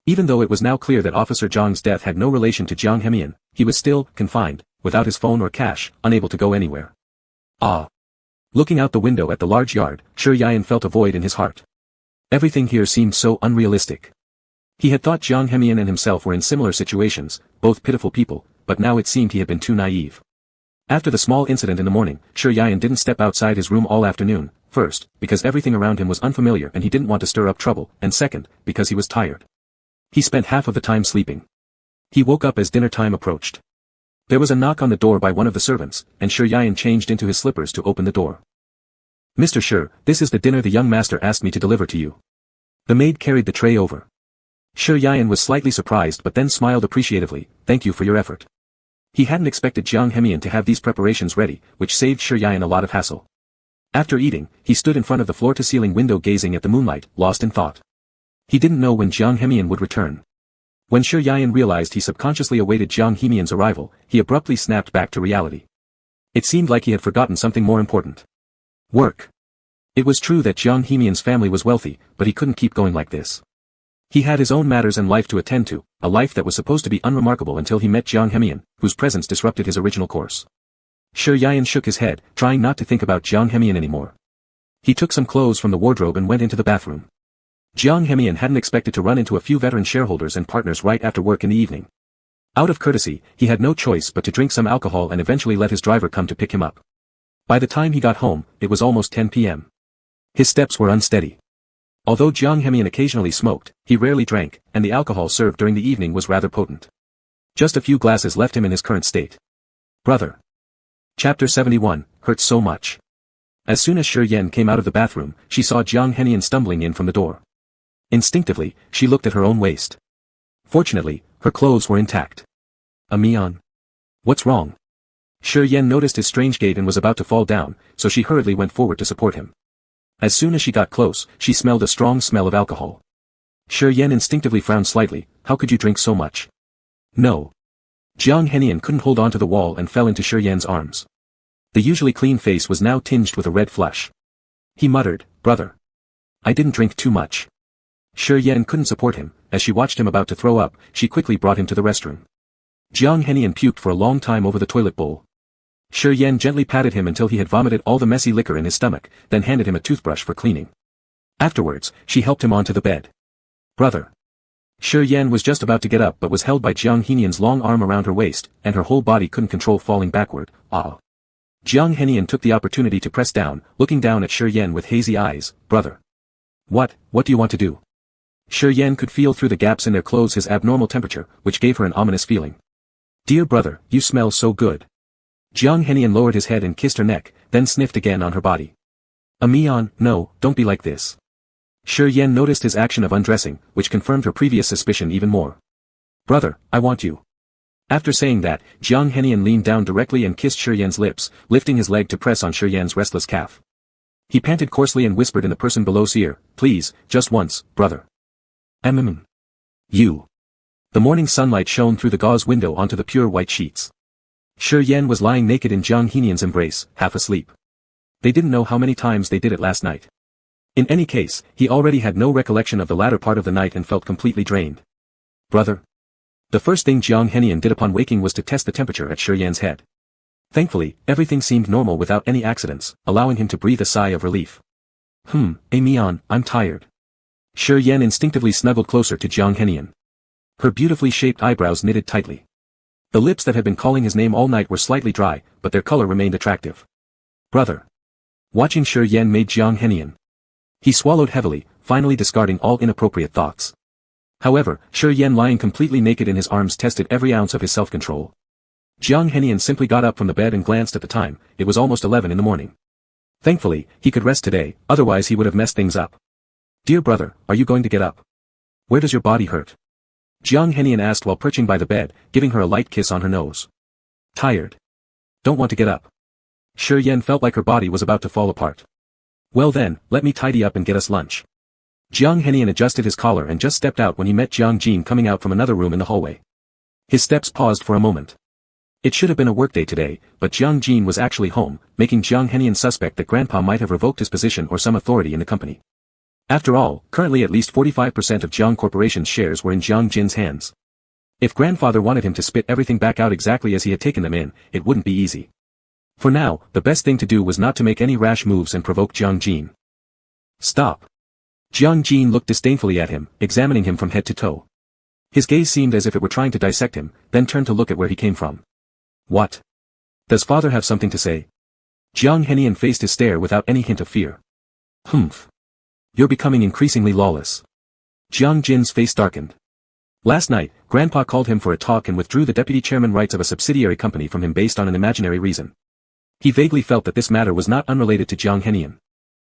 Even though it was now clear that Officer Zhang's death had no relation to Jiang Hemian, he was still confined, without his phone or cash, unable to go anywhere. Looking out the window at the large yard, Shi Yian felt a void in his heart. Everything here seemed so unrealistic. He had thought Jiang Hemian and himself were in similar situations, both pitiful people, but now it seemed he had been too naive. After the small incident in the morning, Shi Yian didn't step outside his room all afternoon, first, because everything around him was unfamiliar and he didn't want to stir up trouble, and second, because he was tired. He spent half of the time sleeping. He woke up as dinner time approached. There was a knock on the door by one of the servants, and Shi Yian changed into his slippers to open the door. Mr. Shi, this is the dinner the young master asked me to deliver to you. The maid carried the tray over. Shi Yian was slightly surprised but then smiled appreciatively. Thank you for your effort. He hadn't expected Jiang Hemian to have these preparations ready, which saved Shi Yian a lot of hassle. After eating, he stood in front of the floor-to-ceiling window gazing at the moonlight, lost in thought. He didn't know when Jiang Hemian would return. When Shi Yian realized he subconsciously awaited Jiang Hemian's arrival, he abruptly snapped back to reality. It seemed like he had forgotten something more important. Work. It was true that Jiang Hemian's family was wealthy, but he couldn't keep going like this. He had his own matters and life to attend to, a life that was supposed to be unremarkable until he met Jiang Hemian, whose presence disrupted his original course. Shi Yan shook his head, trying not to think about Jiang Hemian anymore. He took some clothes from the wardrobe and went into the bathroom. Jiang Hemian hadn't expected to run into a few veteran shareholders and partners right after work in the evening. Out of courtesy, he had no choice but to drink some alcohol and eventually let his driver come to pick him up. By the time he got home, it was almost 10 p.m. His steps were unsteady. Although Jiang Hemian occasionally smoked, he rarely drank, and the alcohol served during the evening was rather potent. Just a few glasses left him in his current state. Brother. Chapter 71, Hurts So Much. As soon as Shi Yan came out of the bathroom, she saw Jiang Hemian stumbling in from the door. Instinctively, she looked at her own waist. Fortunately, her clothes were intact. Mian. What's wrong? Shi Yan noticed his strange gait and was about to fall down, so she hurriedly went forward to support him. As soon as she got close, she smelled a strong smell of alcohol. Shi Yan instinctively frowned slightly. How could you drink so much? No. Jiang Hemian couldn't hold on to the wall and fell into Shi Yan's arms. The usually clean face was now tinged with a red flush. He muttered, brother. I didn't drink too much. Shi Yan couldn't support him. As she watched him about to throw up, she quickly brought him to the restroom. Jiang Hemian puked for a long time over the toilet bowl. Shi Yan gently patted him until he had vomited all the messy liquor in his stomach, then handed him a toothbrush for cleaning. Afterwards, she helped him onto the bed. Brother. Shi Yan was just about to get up but was held by Jiang Henian's long arm around her waist, and her whole body couldn't control falling backward. Ah. Jiang Henian took the opportunity to press down, looking down at Shi Yan with hazy eyes. Brother. What do you want to do? Shi Yan could feel through the gaps in their clothes his abnormal temperature, which gave her an ominous feeling. Dear brother, you smell so good. Jiang Henian lowered his head and kissed her neck, then sniffed again on her body. Mian, no, don't be like this. Shi Yan noticed his action of undressing, which confirmed her previous suspicion even more. Brother, I want you. After saying that, Jiang Henian leaned down directly and kissed Shi Yan's lips, lifting his leg to press on Shi Yan's restless calf. He panted coarsely and whispered in the person below's ear, please, just once, brother. You. The morning sunlight shone through the gauze window onto the pure white sheets. Shi Yan was lying naked in Jiang Henian's embrace, half asleep. They didn't know how many times they did it last night. In any case, he already had no recollection of the latter part of the night and felt completely drained. Brother. The first thing Jiang Henian did upon waking was to test the temperature at Shi Yan's head. Thankfully, everything seemed normal without any accidents, allowing him to breathe a sigh of relief. Mian, I'm tired. Shi Yan instinctively snuggled closer to Jiang Henian. Her beautifully shaped eyebrows knitted tightly. The lips that had been calling his name all night were slightly dry, but their color remained attractive. Brother. Watching Shi Yan made Jiang Henian. He swallowed heavily, finally discarding all inappropriate thoughts. However, Shi Yan lying completely naked in his arms tested every ounce of his self-control. Jiang Henian simply got up from the bed and glanced at the time. It was almost 11 in the morning. Thankfully, he could rest today, otherwise he would have messed things up. Dear brother, are you going to get up? Where does your body hurt? Jiang Henian asked while perching by the bed, giving her a light kiss on her nose. Tired. Don't want to get up. Shi Yan felt like her body was about to fall apart. Well then, let me tidy up and get us lunch. Jiang Henian adjusted his collar and just stepped out when he met Jiang Jin coming out from another room in the hallway. His steps paused for a moment. It should have been a workday today, but Jiang Jin was actually home, making Jiang Henian suspect that Grandpa might have revoked his position or some authority in the company. After all, currently at least 45% of Jiang Corporation's shares were in Jiang Jin's hands. If Grandfather wanted him to spit everything back out exactly as he had taken them in, it wouldn't be easy. For now, the best thing to do was not to make any rash moves and provoke Jiang Jin. Stop. Jiang Jin looked disdainfully at him, examining him from head to toe. His gaze seemed as if it were trying to dissect him, then turned to look at where he came from. What? Does father have something to say? Jiang Henian faced his stare without any hint of fear. You're becoming increasingly lawless. Jiang Jin's face darkened. Last night, Grandpa called him for a talk and withdrew the deputy chairman rights of a subsidiary company from him based on an imaginary reason. He vaguely felt that this matter was not unrelated to Jiang Henian.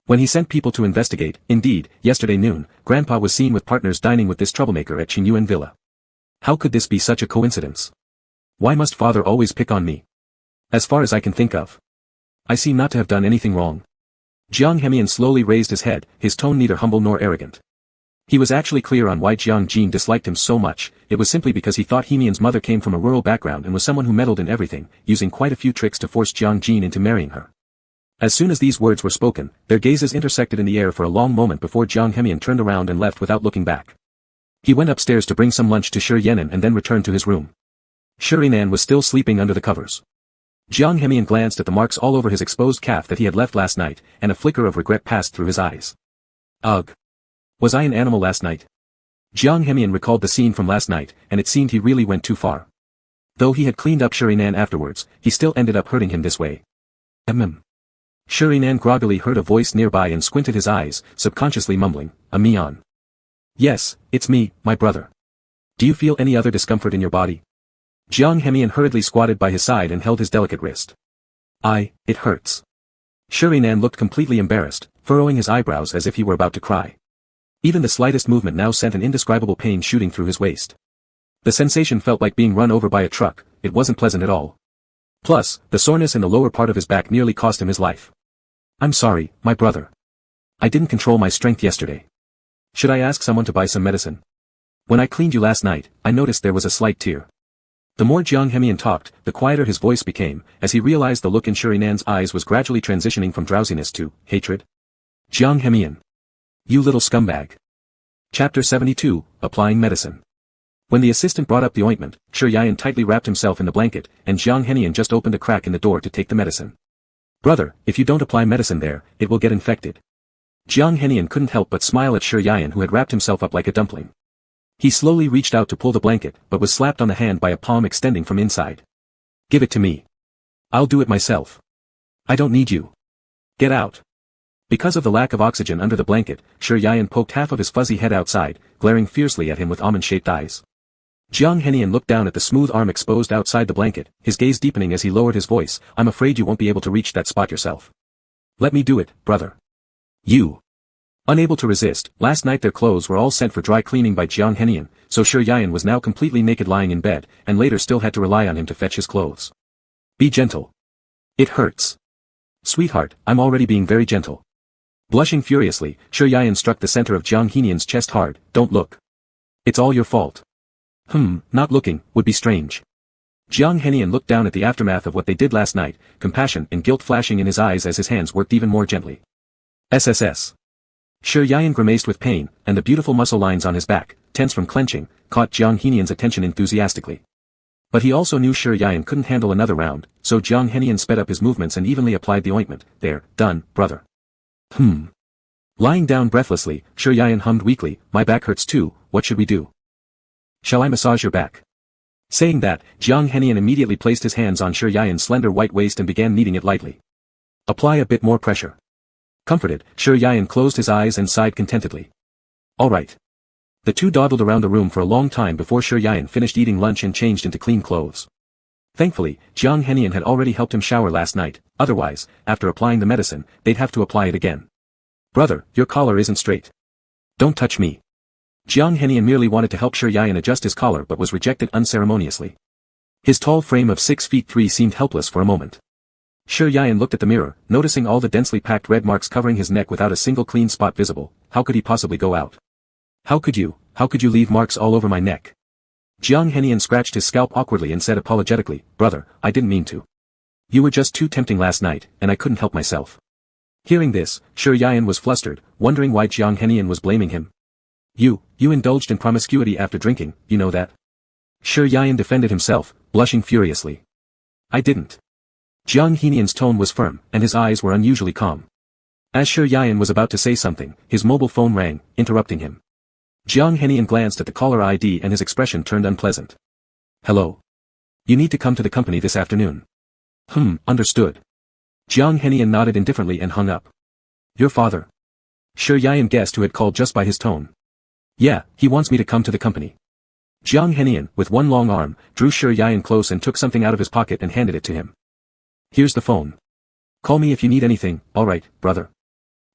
When he sent people to investigate, indeed, yesterday noon, Grandpa was seen with partners dining with this troublemaker at Qinyuan Villa. How could this be such a coincidence? Why must father always pick on me? As far as I can think of, I seem not to have done anything wrong. Jiang Hemian slowly raised his head, his tone neither humble nor arrogant. He was actually clear on why Jiang Jin disliked him so much. It was simply because he thought Hemian's mother came from a rural background and was someone who meddled in everything, using quite a few tricks to force Jiang Jin into marrying her. As soon as these words were spoken, their gazes intersected in the air for a long moment before Jiang Hemian turned around and left without looking back. He went upstairs to bring some lunch to Shi Yan'an and then returned to his room. Shi Yan'an was still sleeping under the covers. Jiang Hemian glanced at the marks all over his exposed calf that he had left last night, and a flicker of regret passed through his eyes. Ugh. Was I an animal last night? Jiang Hemian recalled the scene from last night, and it seemed he really went too far. Though he had cleaned up Shi Yan'an afterwards, he still ended up hurting him this way. Shi Yan'an groggily heard a voice nearby and squinted his eyes, subconsciously mumbling, "Mian." "Yes, it's me, my brother. Do you feel any other discomfort in your body?" Jiang Hemian hurriedly squatted by his side and held his delicate wrist. It hurts." Shi Yan'an looked completely embarrassed, furrowing his eyebrows as if he were about to cry. Even the slightest movement now sent an indescribable pain shooting through his waist. The sensation felt like being run over by a truck. It wasn't pleasant at all. Plus, the soreness in the lower part of his back nearly cost him his life. "I'm sorry, my brother. I didn't control my strength yesterday. Should I ask someone to buy some medicine? When I cleaned you last night, I noticed there was a slight tear." The more Jiang Hemian talked, the quieter his voice became, as he realized the look in Shi Yan'an's eyes was gradually transitioning from drowsiness to hatred. "Jiang Hemian. You little scumbag." Chapter 72, Applying Medicine. When the assistant brought up the ointment, Shi Yan'an tightly wrapped himself in the blanket, and Jiang Hemian just opened a crack in the door to take the medicine. "Brother, if you don't apply medicine there, it will get infected." Jiang Hemian couldn't help but smile at Shi Yan'an, who had wrapped himself up like a dumpling. He slowly reached out to pull the blanket, but was slapped on the hand by a palm extending from inside. "Give it to me. I'll do it myself. I don't need you. Get out." Because of the lack of oxygen under the blanket, Shi Yan'an poked half of his fuzzy head outside, glaring fiercely at him with almond-shaped eyes. Jiang Hemian looked down at the smooth arm exposed outside the blanket, his gaze deepening as he lowered his voice. "I'm afraid you won't be able to reach that spot yourself. Let me do it, brother." "You." Unable to resist, last night their clothes were all sent for dry cleaning by Jiang Hemian, so Shi Yan'an was now completely naked lying in bed, and later still had to rely on him to fetch his clothes. "Be gentle. It hurts." "Sweetheart, I'm already being very gentle." Blushing furiously, Shi Yan'an struck the center of Jiang Hemian's chest hard. "Don't look. It's all your fault." Not looking would be strange." Jiang Hemian looked down at the aftermath of what they did last night, compassion and guilt flashing in his eyes as his hands worked even more gently. "SSS." Shi Yan'an grimaced with pain, and the beautiful muscle lines on his back, tense from clenching, caught Jiang Hemian's attention enthusiastically. But he also knew Shi Yan'an couldn't handle another round, so Jiang Hemian sped up his movements and evenly applied the ointment. "There, done, brother." Lying down breathlessly, Shi Yan'an hummed weakly, "My back hurts too, what should we do? Shall I massage your back?" Saying that, Jiang Hemian immediately placed his hands on Shi Yan'an's slender white waist and began kneading it lightly. "Apply a bit more pressure." Comforted, Shi Yan'an closed his eyes and sighed contentedly. "All right." The two dawdled around the room for a long time before Shi Yan'an finished eating lunch and changed into clean clothes. Thankfully, Jiang Hemian had already helped him shower last night, otherwise, after applying the medicine, they'd have to apply it again. "Brother, your collar isn't straight. Don't touch me." Jiang Hemian merely wanted to help Shi Yan'an adjust his collar but was rejected unceremoniously. His tall frame of 6'3" seemed helpless for a moment. Shi Yan'an looked at the mirror, noticing all the densely packed red marks covering his neck without a single clean spot visible. How could he possibly go out? How could you leave marks all over my neck?" Jiang Hemian scratched his scalp awkwardly and said apologetically, "Brother, I didn't mean to. You were just too tempting last night, and I couldn't help myself." Hearing this, Shi Yan'an was flustered, wondering why Jiang Hemian was blaming him. You indulged in promiscuity after drinking, you know that?" Shi Yan'an defended himself, blushing furiously. "I didn't." Jiang Hemian's tone was firm, and his eyes were unusually calm. As Shi Yan'an was about to say something, his mobile phone rang, interrupting him. Jiang Hemian glanced at the caller ID and his expression turned unpleasant. "Hello. You need to come to the company this afternoon." Understood." Jiang Hemian nodded indifferently and hung up. "Your father?" Shi Yan'an guessed who had called just by his tone. "Yeah, he wants me to come to the company." Jiang Hemian, with one long arm, drew Shi Yan'an close and took something out of his pocket and handed it to him. "Here's the phone. Call me if you need anything, alright, brother."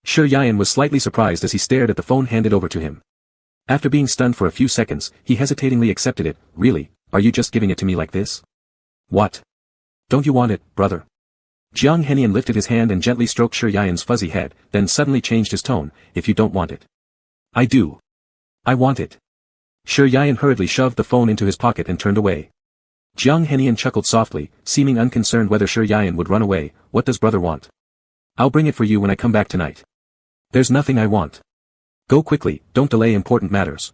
Shi Yan'an was slightly surprised as he stared at the phone handed over to him. After being stunned for a few seconds, he hesitatingly accepted it. "Really, are you just giving it to me like this?" "What? Don't you want it, brother?" Jiang Hemian lifted his hand and gently stroked Shi Yan'an's fuzzy head, then suddenly changed his tone. "If you don't want it." "I do. I want it." Shi Yan'an hurriedly shoved the phone into his pocket and turned away. Jiang Hemian chuckled softly, seeming unconcerned whether Shi Yan'an would run away. "What does brother want?" "I'll bring it for you when I come back tonight." "There's nothing I want. Go quickly, don't delay important matters."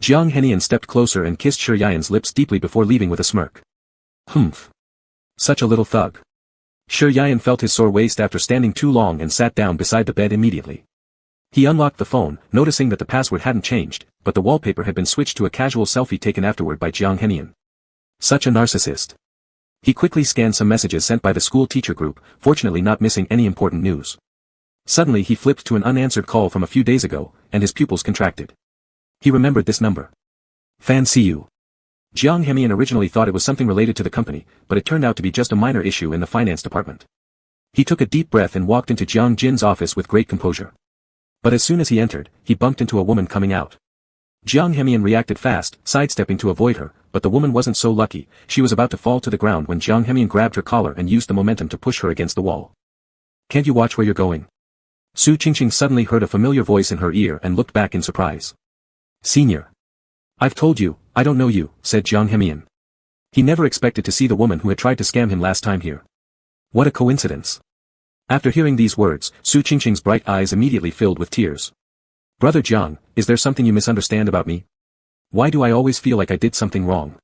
Jiang Henian stepped closer and kissed Shi Yan's lips deeply before leaving with a smirk. Humph. Such a little thug. Shi Yan felt his sore waist after standing too long and sat down beside the bed immediately. He unlocked the phone, noticing that the password hadn't changed, but the wallpaper had been switched to a casual selfie taken afterward by Jiang Henian. Such a narcissist. He quickly scanned some messages sent by the school teacher group, fortunately not missing any important news. Suddenly he flipped to an unanswered call from a few days ago, and his pupils contracted. He remembered this number. Fan see you. Jiang Henian originally thought it was something related to the company, but it turned out to be just a minor issue in the finance department. He took a deep breath and walked into Jiang Jin's office with great composure. But as soon as he entered, he bumped into a woman coming out. Jiang Henian reacted fast, sidestepping to avoid her, but the woman wasn't so lucky. She was about to fall to the ground when Jiang Henian grabbed her collar and used the momentum to push her against the wall. Can't you watch where you're going? Su Qingqing suddenly heard a familiar voice in her ear and looked back in surprise. Senior. I've told you, I don't know you, said Jiang Henian. He never expected to see the woman who had tried to scam him last time here. What a coincidence. After hearing these words, Su Qingqing's bright eyes immediately filled with tears. Brother Jiang, is there something you misunderstand about me? Why do I always feel like I did something wrong?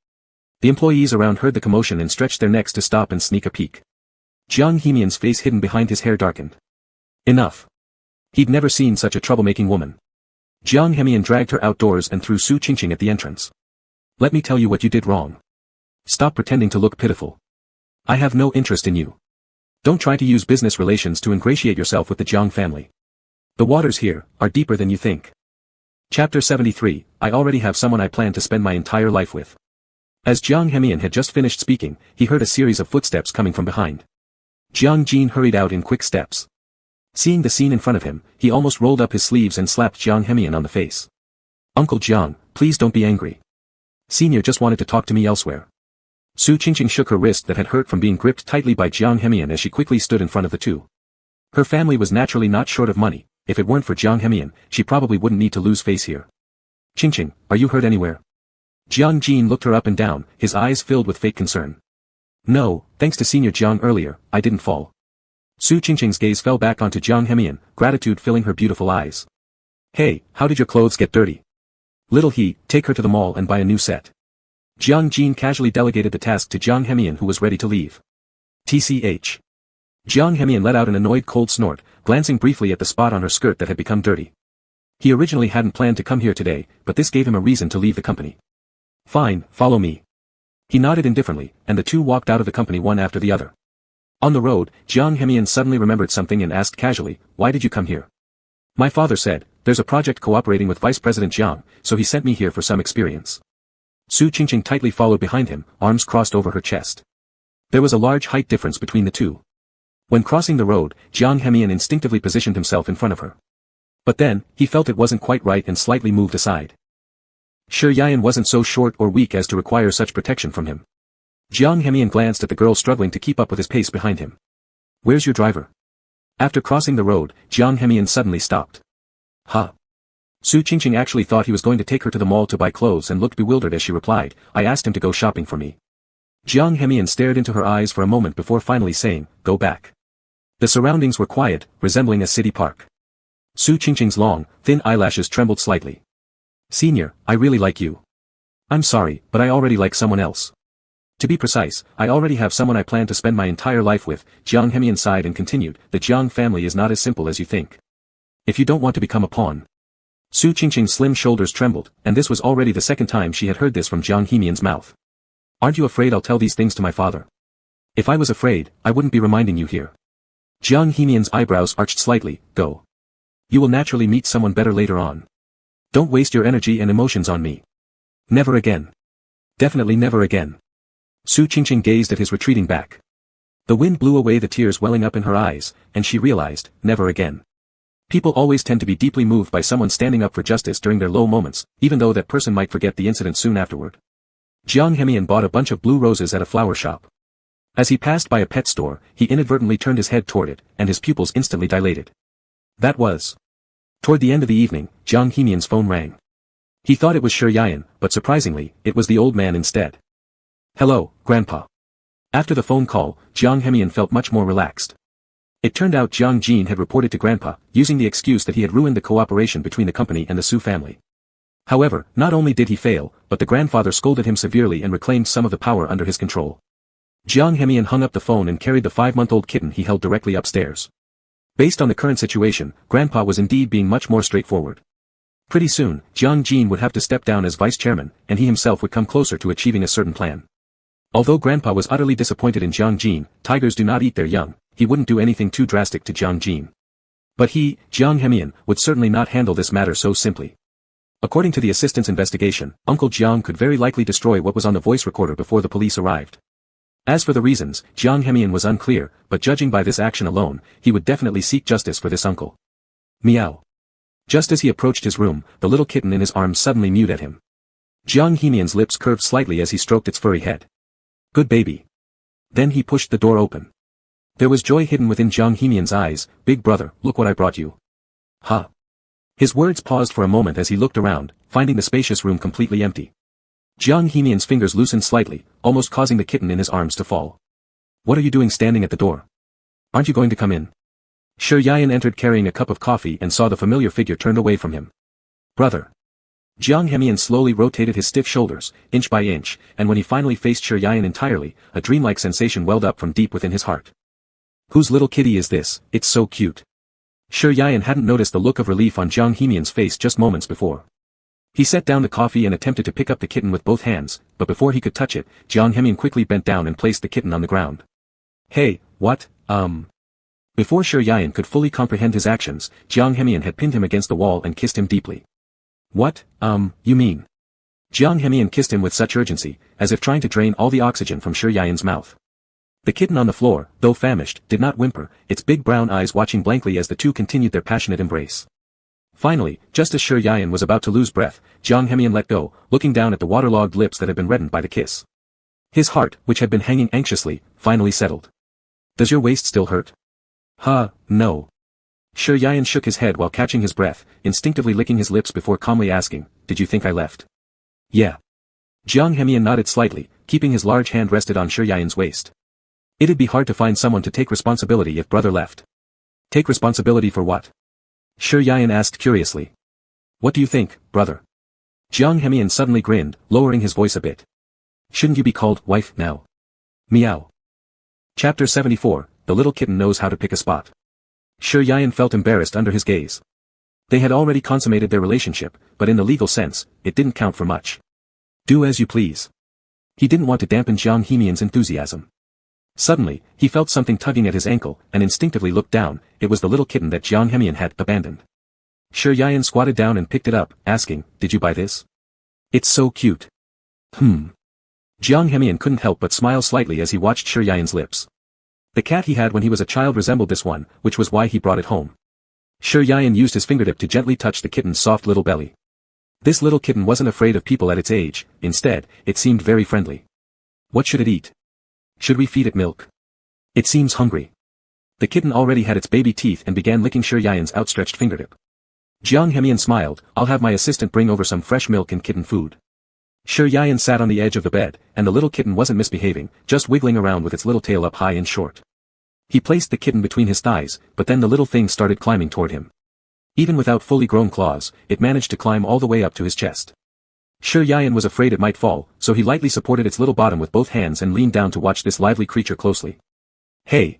The employees around heard the commotion and stretched their necks to stop and sneak a peek. Jiang Henian's face hidden behind his hair darkened. Enough. He'd never seen such a troublemaking woman. Jiang Henian dragged her outdoors and threw Su Qingqing at the entrance. Let me tell you what you did wrong. Stop pretending to look pitiful. I have no interest in you. Don't try to use business relations to ingratiate yourself with the Jiang family. The waters here are deeper than you think. Chapter 73, I already have someone I plan to spend my entire life with. As Jiang Henian had just finished speaking, he heard a series of footsteps coming from behind. Jiang Jin hurried out in quick steps. Seeing the scene in front of him, he almost rolled up his sleeves and slapped Jiang Henian on the face. Uncle Jiang, please don't be angry. Senior just wanted to talk to me elsewhere. Su Qingqing shook her wrist that had hurt from being gripped tightly by Jiang Henian as she quickly stood in front of the two. Her family was naturally not short of money. If it weren't for Jiang Henian, she probably wouldn't need to lose face here. Qingqing, are you hurt anywhere? Jiang Jin looked her up and down, his eyes filled with fake concern. No, thanks to Senior Jiang earlier, I didn't fall. Su Qingqing's gaze fell back onto Jiang Henian, gratitude filling her beautiful eyes. Hey, how did your clothes get dirty? Little he, take her to the mall and buy a new set. Jiang Jin casually delegated the task to Jiang Henian, who was ready to leave. TCH. Jiang Henian let out an annoyed cold snort, glancing briefly at the spot on her skirt that had become dirty. He originally hadn't planned to come here today, but this gave him a reason to leave the company. Fine, follow me. He nodded indifferently, and the two walked out of the company one after the other. On the road, Jiang Henian suddenly remembered something and asked casually, why did you come here? My father said, there's a project cooperating with Vice President Jiang, so he sent me here for some experience. Su Qingqing tightly followed behind him, arms crossed over her chest. There was a large height difference between the two. When crossing the road, Jiang Henian instinctively positioned himself in front of her. But then, he felt it wasn't quite right and slightly moved aside. Shi Yan wasn't so short or weak as to require such protection from him. Jiang Henian glanced at the girl struggling to keep up with his pace behind him. Where's your driver? After crossing the road, Jiang Henian suddenly stopped. Huh? Su Qingqing actually thought he was going to take her to the mall to buy clothes and looked bewildered as she replied, I asked him to go shopping for me. Jiang Henian stared into her eyes for a moment before finally saying, go back. The surroundings were quiet, resembling a city park. Su Qingqing's long, thin eyelashes trembled slightly. Senior, I really like you. I'm sorry, but I already like someone else. To be precise, I already have someone I plan to spend my entire life with. Jiang Henian sighed and continued, the Jiang family is not as simple as you think. If you don't want to become a pawn. Su Qingqing's slim shoulders trembled, and this was already the second time she had heard this from Jiang Henian's mouth. Aren't you afraid I'll tell these things to my father? If I was afraid, I wouldn't be reminding you here. Jiang Henian's eyebrows arched slightly, go. You will naturally meet someone better later on. Don't waste your energy and emotions on me. Never again. Definitely never again. Su Qingqing gazed at his retreating back. The wind blew away the tears welling up in her eyes, and she realized, never again. People always tend to be deeply moved by someone standing up for justice during their low moments, even though that person might forget the incident soon afterward. Jiang Henian bought a bunch of blue roses at a flower shop. As he passed by a pet store, he inadvertently turned his head toward it, and his pupils instantly dilated. That was. Toward the end of the evening, Jiang Henian's phone rang. He thought it was Shi Yan, but surprisingly, it was the old man instead. Hello, Grandpa. After the phone call, Jiang Henian felt much more relaxed. It turned out Jiang Jin had reported to Grandpa, using the excuse that he had ruined the cooperation between the company and the Su family. However, not only did he fail, but the grandfather scolded him severely and reclaimed some of the power under his control. Jiang Hemian hung up the phone and carried the 5-month-old kitten he held directly upstairs. Based on the current situation, Grandpa was indeed being much more straightforward. Pretty soon, Jiang Jin would have to step down as vice chairman, and he himself would come closer to achieving a certain plan. Although Grandpa was utterly disappointed in Jiang Jin, tigers do not eat their young, he wouldn't do anything too drastic to Jiang Jin. But he, Jiang Hemian, would certainly not handle this matter so simply. According to the assistant's investigation, Uncle Jiang could very likely destroy what was on the voice recorder before the police arrived. As for the reasons, Jiang Hemian was unclear, but judging by this action alone, he would definitely seek justice for this uncle. Meow. Just as he approached his room, the little kitten in his arms suddenly mewed at him. Jiang Hemian's lips curved slightly as he stroked its furry head. Good baby. Then he pushed the door open. There was joy hidden within Jiang Hemian's eyes. Big brother, look what I brought you. Huh. His words paused for a moment as he looked around, finding the spacious room completely empty. Jiang Hemian's fingers loosened slightly, almost causing the kitten in his arms to fall. What are you doing standing at the door? Aren't you going to come in? Shi Yayan entered carrying a cup of coffee and saw the familiar figure turned away from him. Brother. Jiang Hemian slowly rotated his stiff shoulders, inch by inch, and when he finally faced Shi Yayan entirely, a dreamlike sensation welled up from deep within his heart. Whose little kitty is this? It's so cute. Shi Yayan hadn't noticed the look of relief on Jiang Hemian's face just moments before. He set down the coffee and attempted to pick up the kitten with both hands, but before he could touch it, Jiang Hemian quickly bent down and placed the kitten on the ground. Hey, what, Before Shi Yayan could fully comprehend his actions, Jiang Hemian had pinned him against the wall and kissed him deeply. What, you mean? Jiang Hemian kissed him with such urgency, as if trying to drain all the oxygen from Shi Yayan's mouth. The kitten on the floor, though famished, did not whimper, its big brown eyes watching blankly as the two continued their passionate embrace. Finally, just as Shi Yayan was about to lose breath, Jiang Hemian let go, looking down at the waterlogged lips that had been reddened by the kiss. His heart, which had been hanging anxiously, finally settled. Does your waist still hurt? No. Shi Yayan shook his head while catching his breath, instinctively licking his lips before calmly asking, did you think I left? Yeah. Jiang Hemian nodded slightly, keeping his large hand rested on Shi Yayan's waist. It'd be hard to find someone to take responsibility if brother left. Take responsibility for what? Shi Yayan asked curiously. What do you think, brother? Jiang Hemian suddenly grinned, lowering his voice a bit. Shouldn't you be called wife now? Meow. Chapter 74, The Little Kitten Knows How to Pick a Spot. Shi Yayan felt embarrassed under his gaze. They had already consummated their relationship, but in the legal sense, it didn't count for much. Do as you please. He didn't want to dampen Jiang Hemian's enthusiasm. Suddenly, he felt something tugging at his ankle, and instinctively looked down. It was the little kitten that Jiang Hemian had abandoned. Shi Yayan squatted down and picked it up, asking, did you buy this? It's so cute. Jiang Hemian couldn't help but smile slightly as he watched Shi Yayan's lips. The cat he had when he was a child resembled this one, which was why he brought it home. Shi Yayan used his fingertip to gently touch the kitten's soft little belly. This little kitten wasn't afraid of people at its age, instead, it seemed very friendly. What should it eat? Should we feed it milk? It seems hungry. The kitten already had its baby teeth and began licking Shi Yayan's outstretched fingertip. Jiang Hemian smiled, I'll have my assistant bring over some fresh milk and kitten food. Shi Yayan sat on the edge of the bed, and the little kitten wasn't misbehaving, just wiggling around with its little tail up high and short. He placed the kitten between his thighs, but then the little thing started climbing toward him. Even without fully grown claws, it managed to climb all the way up to his chest. Shi Yayan was afraid it might fall, so he lightly supported its little bottom with both hands and leaned down to watch this lively creature closely. Hey!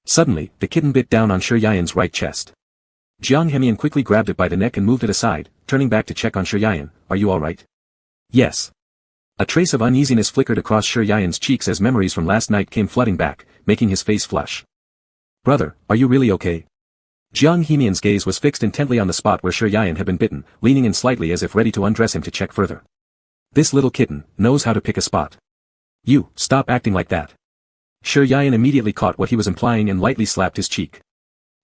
Suddenly, the kitten bit down on Shi Yayan's right chest. Jiang Hemian quickly grabbed it by the neck and moved it aside, turning back to check on Shi Yayan, are you alright? Yes. A trace of uneasiness flickered across Shi Yayan's cheeks as memories from last night came flooding back, making his face flush. Brother, are you really okay? Jiang Hemian's gaze was fixed intently on the spot where Shi Yayan had been bitten, leaning in slightly as if ready to undress him to check further. This little kitten knows how to pick a spot. You, stop acting like that. Shi Yayan immediately caught what he was implying and lightly slapped his cheek.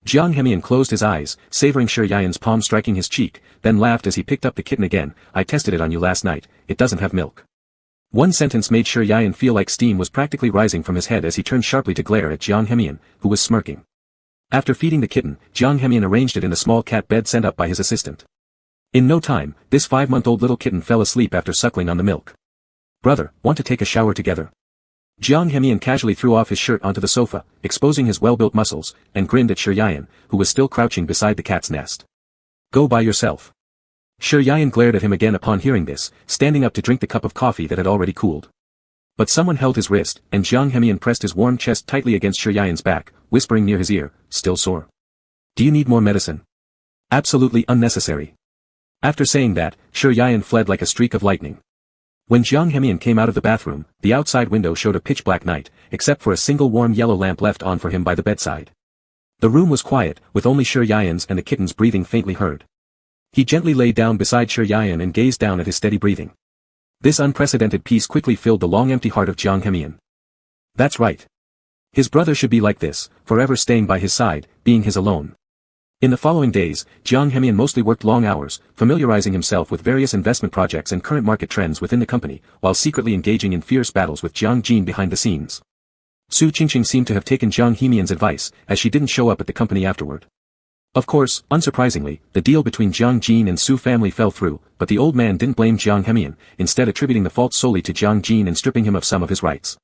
Jiang Hemian closed his eyes, savoring Shi Yayan's palm striking his cheek, then laughed as he picked up the kitten again. I tested it on you last night, it doesn't have milk. One sentence made Shi Yayan feel like steam was practically rising from his head as he turned sharply to glare at Jiang Hemian, who was smirking. After feeding the kitten, Jiang Hemian arranged it in a small cat bed sent up by his assistant. In no time, this 5-month-old little kitten fell asleep after suckling on the milk. Brother, want to take a shower together? Jiang Hemian casually threw off his shirt onto the sofa, exposing his well-built muscles, and grinned at Shi Yayan, who was still crouching beside the cat's nest. Go by yourself. Shi Yian glared at him again upon hearing this, standing up to drink the cup of coffee that had already cooled. But someone held his wrist, and Jiang Hemian pressed his warm chest tightly against Shi Yian's back, whispering near his ear, "Still sore? Do you need more medicine?" "Absolutely unnecessary." After saying that, Shi Yian fled like a streak of lightning. When Jiang Hemian came out of the bathroom, the outside window showed a pitch-black night, except for a single warm yellow lamp left on for him by the bedside. The room was quiet, with only Shi Yian's and the kitten's breathing faintly heard. He gently lay down beside Shi Yian and gazed down at his steady breathing. This unprecedented peace quickly filled the long empty heart of Jiang Hemian. That's right. His brother should be like this, forever staying by his side, being his alone. In the following days, Jiang Hemian mostly worked long hours, familiarizing himself with various investment projects and current market trends within the company, while secretly engaging in fierce battles with Jiang Jin behind the scenes. Su Qingqing seemed to have taken Jiang Hemian's advice, as she didn't show up at the company afterward. Of course, unsurprisingly, the deal between Jiang Jin and Su family fell through, but the old man didn't blame Jiang Hemian, instead attributing the fault solely to Jiang Jin and stripping him of some of his rights.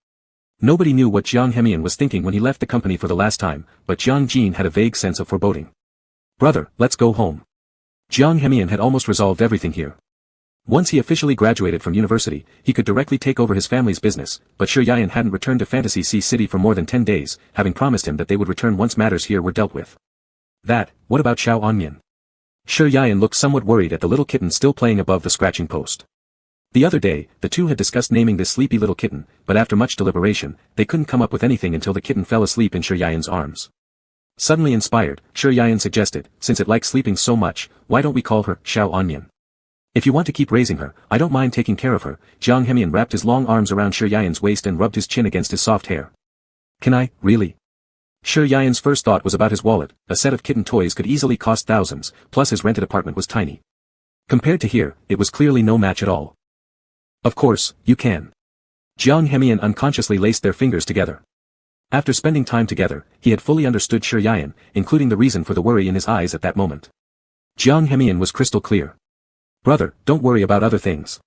Nobody knew what Jiang Hemian was thinking when he left the company for the last time, but Jiang Jin had a vague sense of foreboding. "Brother, let's go home." Jiang Hemian had almost resolved everything here. Once he officially graduated from university, he could directly take over his family's business, but Shi Yian hadn't returned to Fantasy Sea City for more than 10 days, having promised him that they would return once matters here were dealt with. What about Xiao Anyan? Shi Yian looked somewhat worried at the little kitten still playing above the scratching post. The other day, the two had discussed naming this sleepy little kitten, but after much deliberation, they couldn't come up with anything until the kitten fell asleep in Shi Yian's arms. Suddenly inspired, Shi Yian suggested, "Since it likes sleeping so much, why don't we call her Xiao Anyan? If you want to keep raising her, I don't mind taking care of her." Jiang Hemian wrapped his long arms around Shi Yian's waist and rubbed his chin against his soft hair. "Can I, really?" Shi Yian's first thought was about his wallet. A set of kitten toys could easily cost thousands, plus his rented apartment was tiny. Compared to here, it was clearly no match at all. "Of course, you can." Jiang Hemian unconsciously laced their fingers together. After spending time together, he had fully understood Shi Yian, including the reason for the worry in his eyes at that moment. Jiang Hemian was crystal clear. "Brother, don't worry about other things."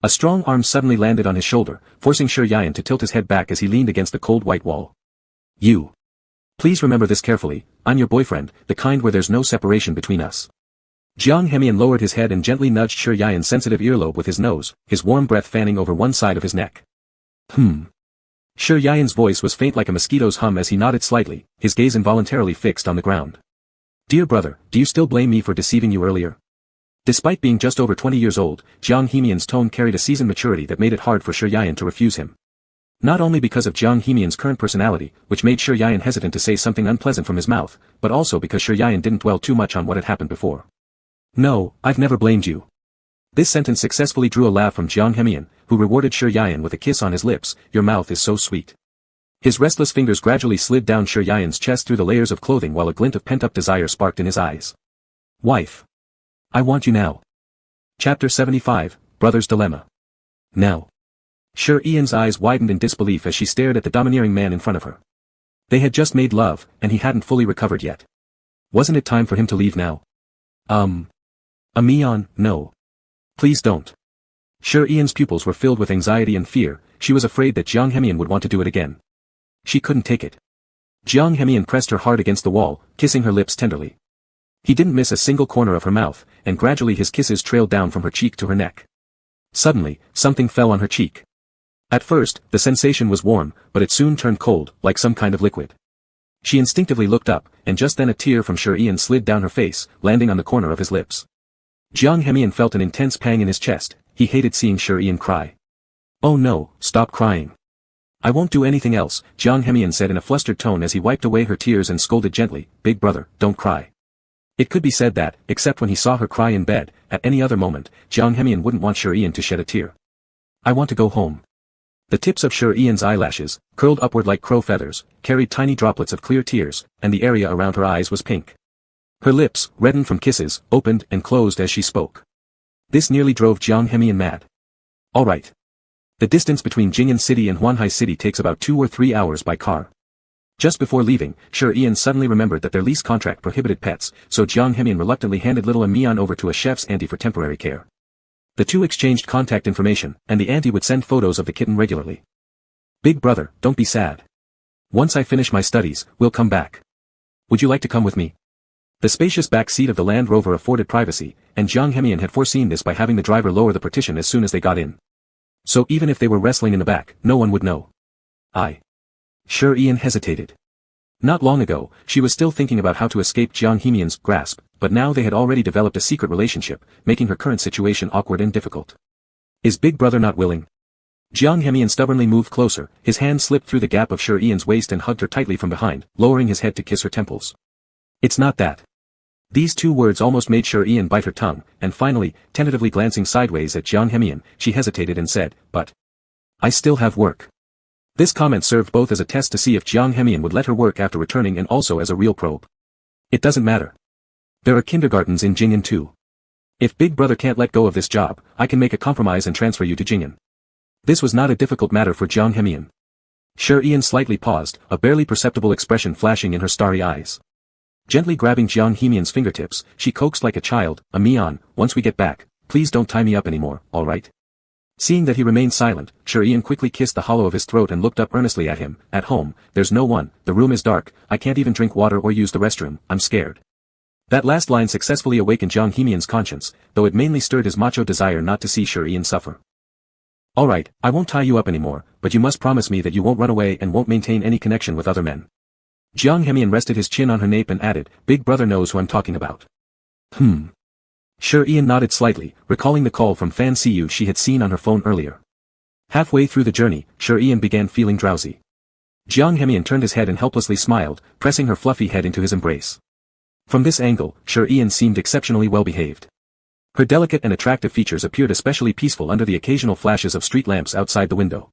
A strong arm suddenly landed on his shoulder, forcing Shi Yian to tilt his head back as he leaned against the cold white wall. "You. Please remember this carefully, I'm your boyfriend, the kind where there's no separation between us." Jiang Hemian lowered his head and gently nudged Shi Yian's sensitive earlobe with his nose, his warm breath fanning over one side of his neck. Shi Yian's voice was faint like a mosquito's hum as he nodded slightly, his gaze involuntarily fixed on the ground. "Dear brother, do you still blame me for deceiving you earlier?" Despite being just over 20 years old, Jiang Hemian's tone carried a seasoned maturity that made it hard for Shi Yian to refuse him. Not only because of Jiang Hemian's current personality, which made Shi Yian hesitant to say something unpleasant from his mouth, but also because Shi Yian didn't dwell too much on what had happened before. "No, I've never blamed you." This sentence successfully drew a laugh from Jiang Hemian, who rewarded Shi Yian with a kiss on his lips. "Your mouth is so sweet." His restless fingers gradually slid down Shi Yian's chest through the layers of clothing while a glint of pent-up desire sparked in his eyes. "Wife. I want you now." Chapter 75, Brother's Dilemma. Now. Shi Yian's eyes widened in disbelief as she stared at the domineering man in front of her. They had just made love, and he hadn't fully recovered yet. Wasn't it time for him to leave now? Mian, no. Please don't. Shi Yian's pupils were filled with anxiety and fear. She was afraid that Jiang Hemian would want to do it again. She couldn't take it. Jiang Hemian pressed her hard against the wall, kissing her lips tenderly. He didn't miss a single corner of her mouth, and gradually his kisses trailed down from her cheek to her neck. Suddenly, something fell on her cheek. At first, the sensation was warm, but it soon turned cold, like some kind of liquid. She instinctively looked up, and just then a tear from Shi Yian slid down her face, landing on the corner of his lips. Jiang Hemian felt an intense pang in his chest. He hated seeing Shi Yian cry. "Oh no, stop crying. I won't do anything else," Jiang Hemian said in a flustered tone as he wiped away her tears and scolded gently, "Big brother, don't cry." It could be said that, except when he saw her cry in bed, at any other moment, Jiang Hemian wouldn't want Shi Yian to shed a tear. "I want to go home." The tips of Shi Yian's eyelashes, curled upward like crow feathers, carried tiny droplets of clear tears, and the area around her eyes was pink. Her lips, reddened from kisses, opened and closed as she spoke. This nearly drove Jiang Hemian mad. "All right. The distance between Jing'an City and Huanhai City takes about 2 or 3 hours by car." Just before leaving, Shi Yian suddenly remembered that their lease contract prohibited pets, so Jiang Hemian reluctantly handed little Mian over to a chef's auntie for temporary care. The two exchanged contact information, and the auntie would send photos of the kitten regularly. "Big brother, don't be sad. Once I finish my studies, we'll come back. Would you like to come with me?" The spacious back seat of the Land Rover afforded privacy, and Jiang Hemian had foreseen this by having the driver lower the partition as soon as they got in. So even if they were wrestling in the back, no one would know. Sure, Ian hesitated. Not long ago, she was still thinking about how to escape Jiang Hemian's grasp, but now they had already developed a secret relationship, making her current situation awkward and difficult. Is Big Brother not willing? Jiang Hemian stubbornly moved closer, his hand slipped through the gap of Sure Ian's waist and hugged her tightly from behind, lowering his head to kiss her temples. It's not that. These two words almost made Sure Ian bite her tongue, and finally, tentatively glancing sideways at Jiang Hemian, she hesitated and said, but I still have work. This comment served both as a test to see if Jiang Hemian would let her work after returning and also as a real probe. It doesn't matter. There are kindergartens in Jing'an too. If Big Brother can't let go of this job, I can make a compromise and transfer you to Jing'an. This was not a difficult matter for Jiang Hemian. Sure Ian slightly paused, a barely perceptible expression flashing in her starry eyes. Gently grabbing Jiang Hemian's fingertips, she coaxed like a child, Mian, once we get back, please don't tie me up anymore, alright? Seeing that he remained silent, Sure Ian quickly kissed the hollow of his throat and looked up earnestly at him. At home, there's no one, the room is dark, I can't even drink water or use the restroom, I'm scared. That last line successfully awakened Jiang Hemian's conscience, though it mainly stirred his macho desire not to see Sure Ian suffer. Alright, I won't tie you up anymore, but you must promise me that you won't run away and won't maintain any connection with other men. Jiang Hemian rested his chin on her nape and added, Big Brother knows who I'm talking about. Sure Ian nodded slightly, recalling the call from Fan Siyu she had seen on her phone earlier. Halfway through the journey, Sure Ian began feeling drowsy. Jiang Hemian turned his head and helplessly smiled, pressing her fluffy head into his embrace. From this angle, Sure Ian seemed exceptionally well behaved. Her delicate and attractive features appeared especially peaceful under the occasional flashes of street lamps outside the window.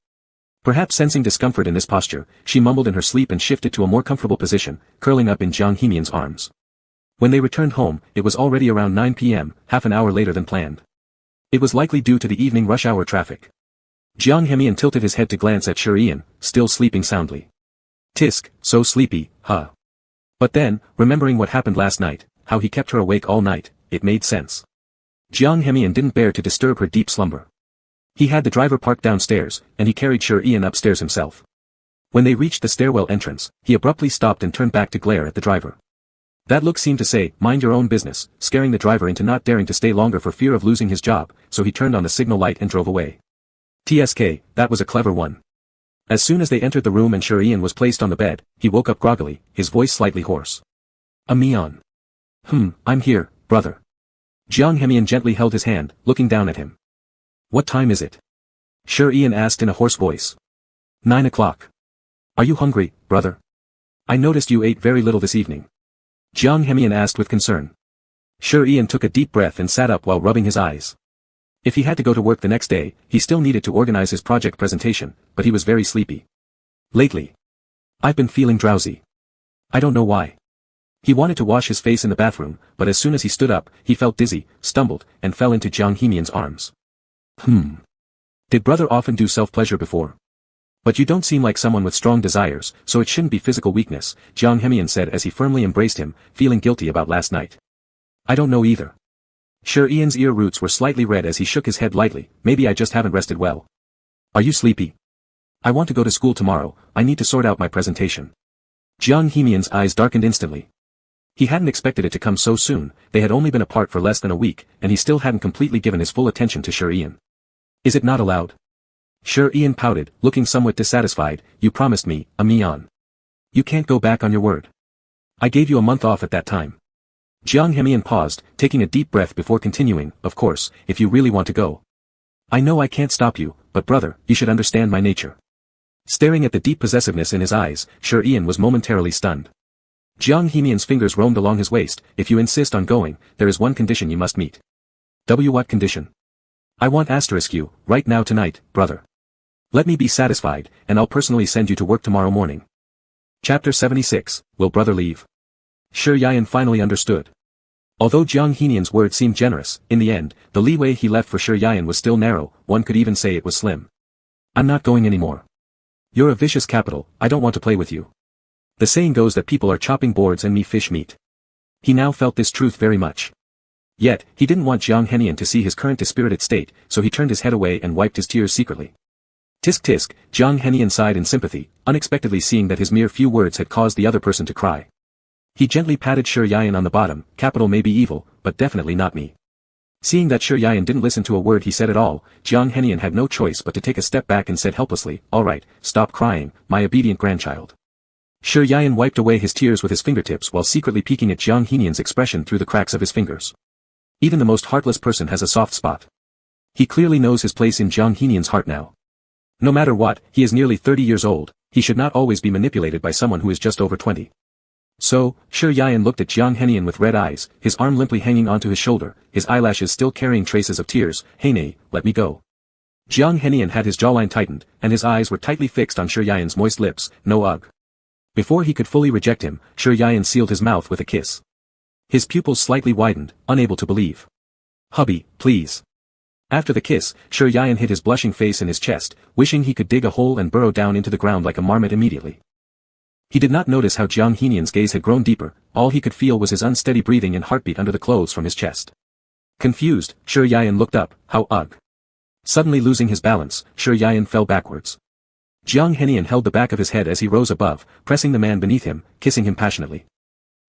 Perhaps sensing discomfort in this posture, she mumbled in her sleep and shifted to a more comfortable position, curling up in Jiang Hemian's arms. When they returned home, it was already around 9 p.m., half an hour later than planned. It was likely due to the evening rush hour traffic. Jiang Hemian tilted his head to glance at Sure Ian, still sleeping soundly. Tisk, so sleepy, huh? But then, remembering what happened last night, how he kept her awake all night, it made sense. Jiang Hemian didn't bear to disturb her deep slumber. He had the driver parked downstairs, and he carried Sure Ian upstairs himself. When they reached the stairwell entrance, he abruptly stopped and turned back to glare at the driver. That look seemed to say, mind your own business, scaring the driver into not daring to stay longer for fear of losing his job, so he turned on the signal light and drove away. TSK, that was a clever one. As soon as they entered the room and Sure Ian was placed on the bed, he woke up groggily, his voice slightly hoarse. Mian. I'm here, brother. Jiang Hemian gently held his hand, looking down at him. What time is it? Sure Ian asked in a hoarse voice. 9 o'clock. Are you hungry, brother? I noticed you ate very little this evening. Jiang Hemian asked with concern. Sure Ian took a deep breath and sat up while rubbing his eyes. If he had to go to work the next day, he still needed to organize his project presentation, but he was very sleepy. Lately. I've been feeling drowsy. I don't know why. He wanted to wash his face in the bathroom, but as soon as he stood up, he felt dizzy, stumbled, and fell into Jiang Hemian's arms. Did brother often do self-pleasure before? But you don't seem like someone with strong desires, so it shouldn't be physical weakness, Jiang Hemian said as he firmly embraced him, feeling guilty about last night. I don't know either. Sure Ian's ear roots were slightly red as he shook his head lightly, maybe I just haven't rested well. Are you sleepy? I want to go to school tomorrow, I need to sort out my presentation. Jiang Hemian's eyes darkened instantly. He hadn't expected it to come so soon, they had only been apart for less than a week, and he still hadn't completely given his full attention to Sure Ian. Is it not allowed? Sure Ian pouted, looking somewhat dissatisfied, you promised me, Mian. You can't go back on your word. I gave you a month off at that time. Jiang Hemian paused, taking a deep breath before continuing, of course, if you really want to go. I know I can't stop you, but brother, you should understand my nature. Staring at the deep possessiveness in his eyes, Sure Ian was momentarily stunned. Jiang Hemian's fingers roamed along his waist, if you insist on going, there is one condition you must meet. What condition? I want you, right now tonight, brother. Let me be satisfied, and I'll personally send you to work tomorrow morning. Chapter 76, Will Brother Leave? Sure Ian finally understood. Although Jiang Hemian's word seemed generous, in the end, the leeway he left for Sure Ian was still narrow, one could even say it was slim. I'm not going anymore. You're a vicious capital, I don't want to play with you. The saying goes that people are chopping boards and me fish meat. He now felt this truth very much. Yet, he didn't want Jiang Hemian to see his current dispirited state, so he turned his head away and wiped his tears secretly. Tisk tisk, Jiang Hemian sighed in sympathy, unexpectedly seeing that his mere few words had caused the other person to cry. He gently patted Shi Yayan on the bottom. Capital may be evil, but definitely not me. Seeing that Shi Yayan didn't listen to a word he said at all, Jiang Henian had no choice but to take a step back and said helplessly, "Alright, stop crying, my obedient grandchild." Shi Yayan wiped away his tears with his fingertips while secretly peeking at Jiang Henian's expression through the cracks of his fingers. Even the most heartless person has a soft spot. He clearly knows his place in Jiang Henian's heart now. No matter what, he is nearly 30 years old, he should not always be manipulated by someone who is just over 20. So, Shi Yayan looked at Jiang Henian with red eyes, his arm limply hanging onto his shoulder, his eyelashes still carrying traces of tears. "Hey nay, let me go." Jiang Henian had his jawline tightened, and his eyes were tightly fixed on Shi Yayan's moist lips. "No ugh." Before he could fully reject him, Shi Yayan sealed his mouth with a kiss. His pupils slightly widened, unable to believe. "Hubby, please." After the kiss, Shi Yayan hid his blushing face in his chest, wishing he could dig a hole and burrow down into the ground like a marmot immediately. He did not notice how Jiang Henian's gaze had grown deeper, all he could feel was his unsteady breathing and heartbeat under the clothes from his chest. Confused, Shi Yayan looked up. "How ugh." Suddenly losing his balance, Shi Yayan fell backwards. Jiang Henian held the back of his head as he rose above, pressing the man beneath him, kissing him passionately.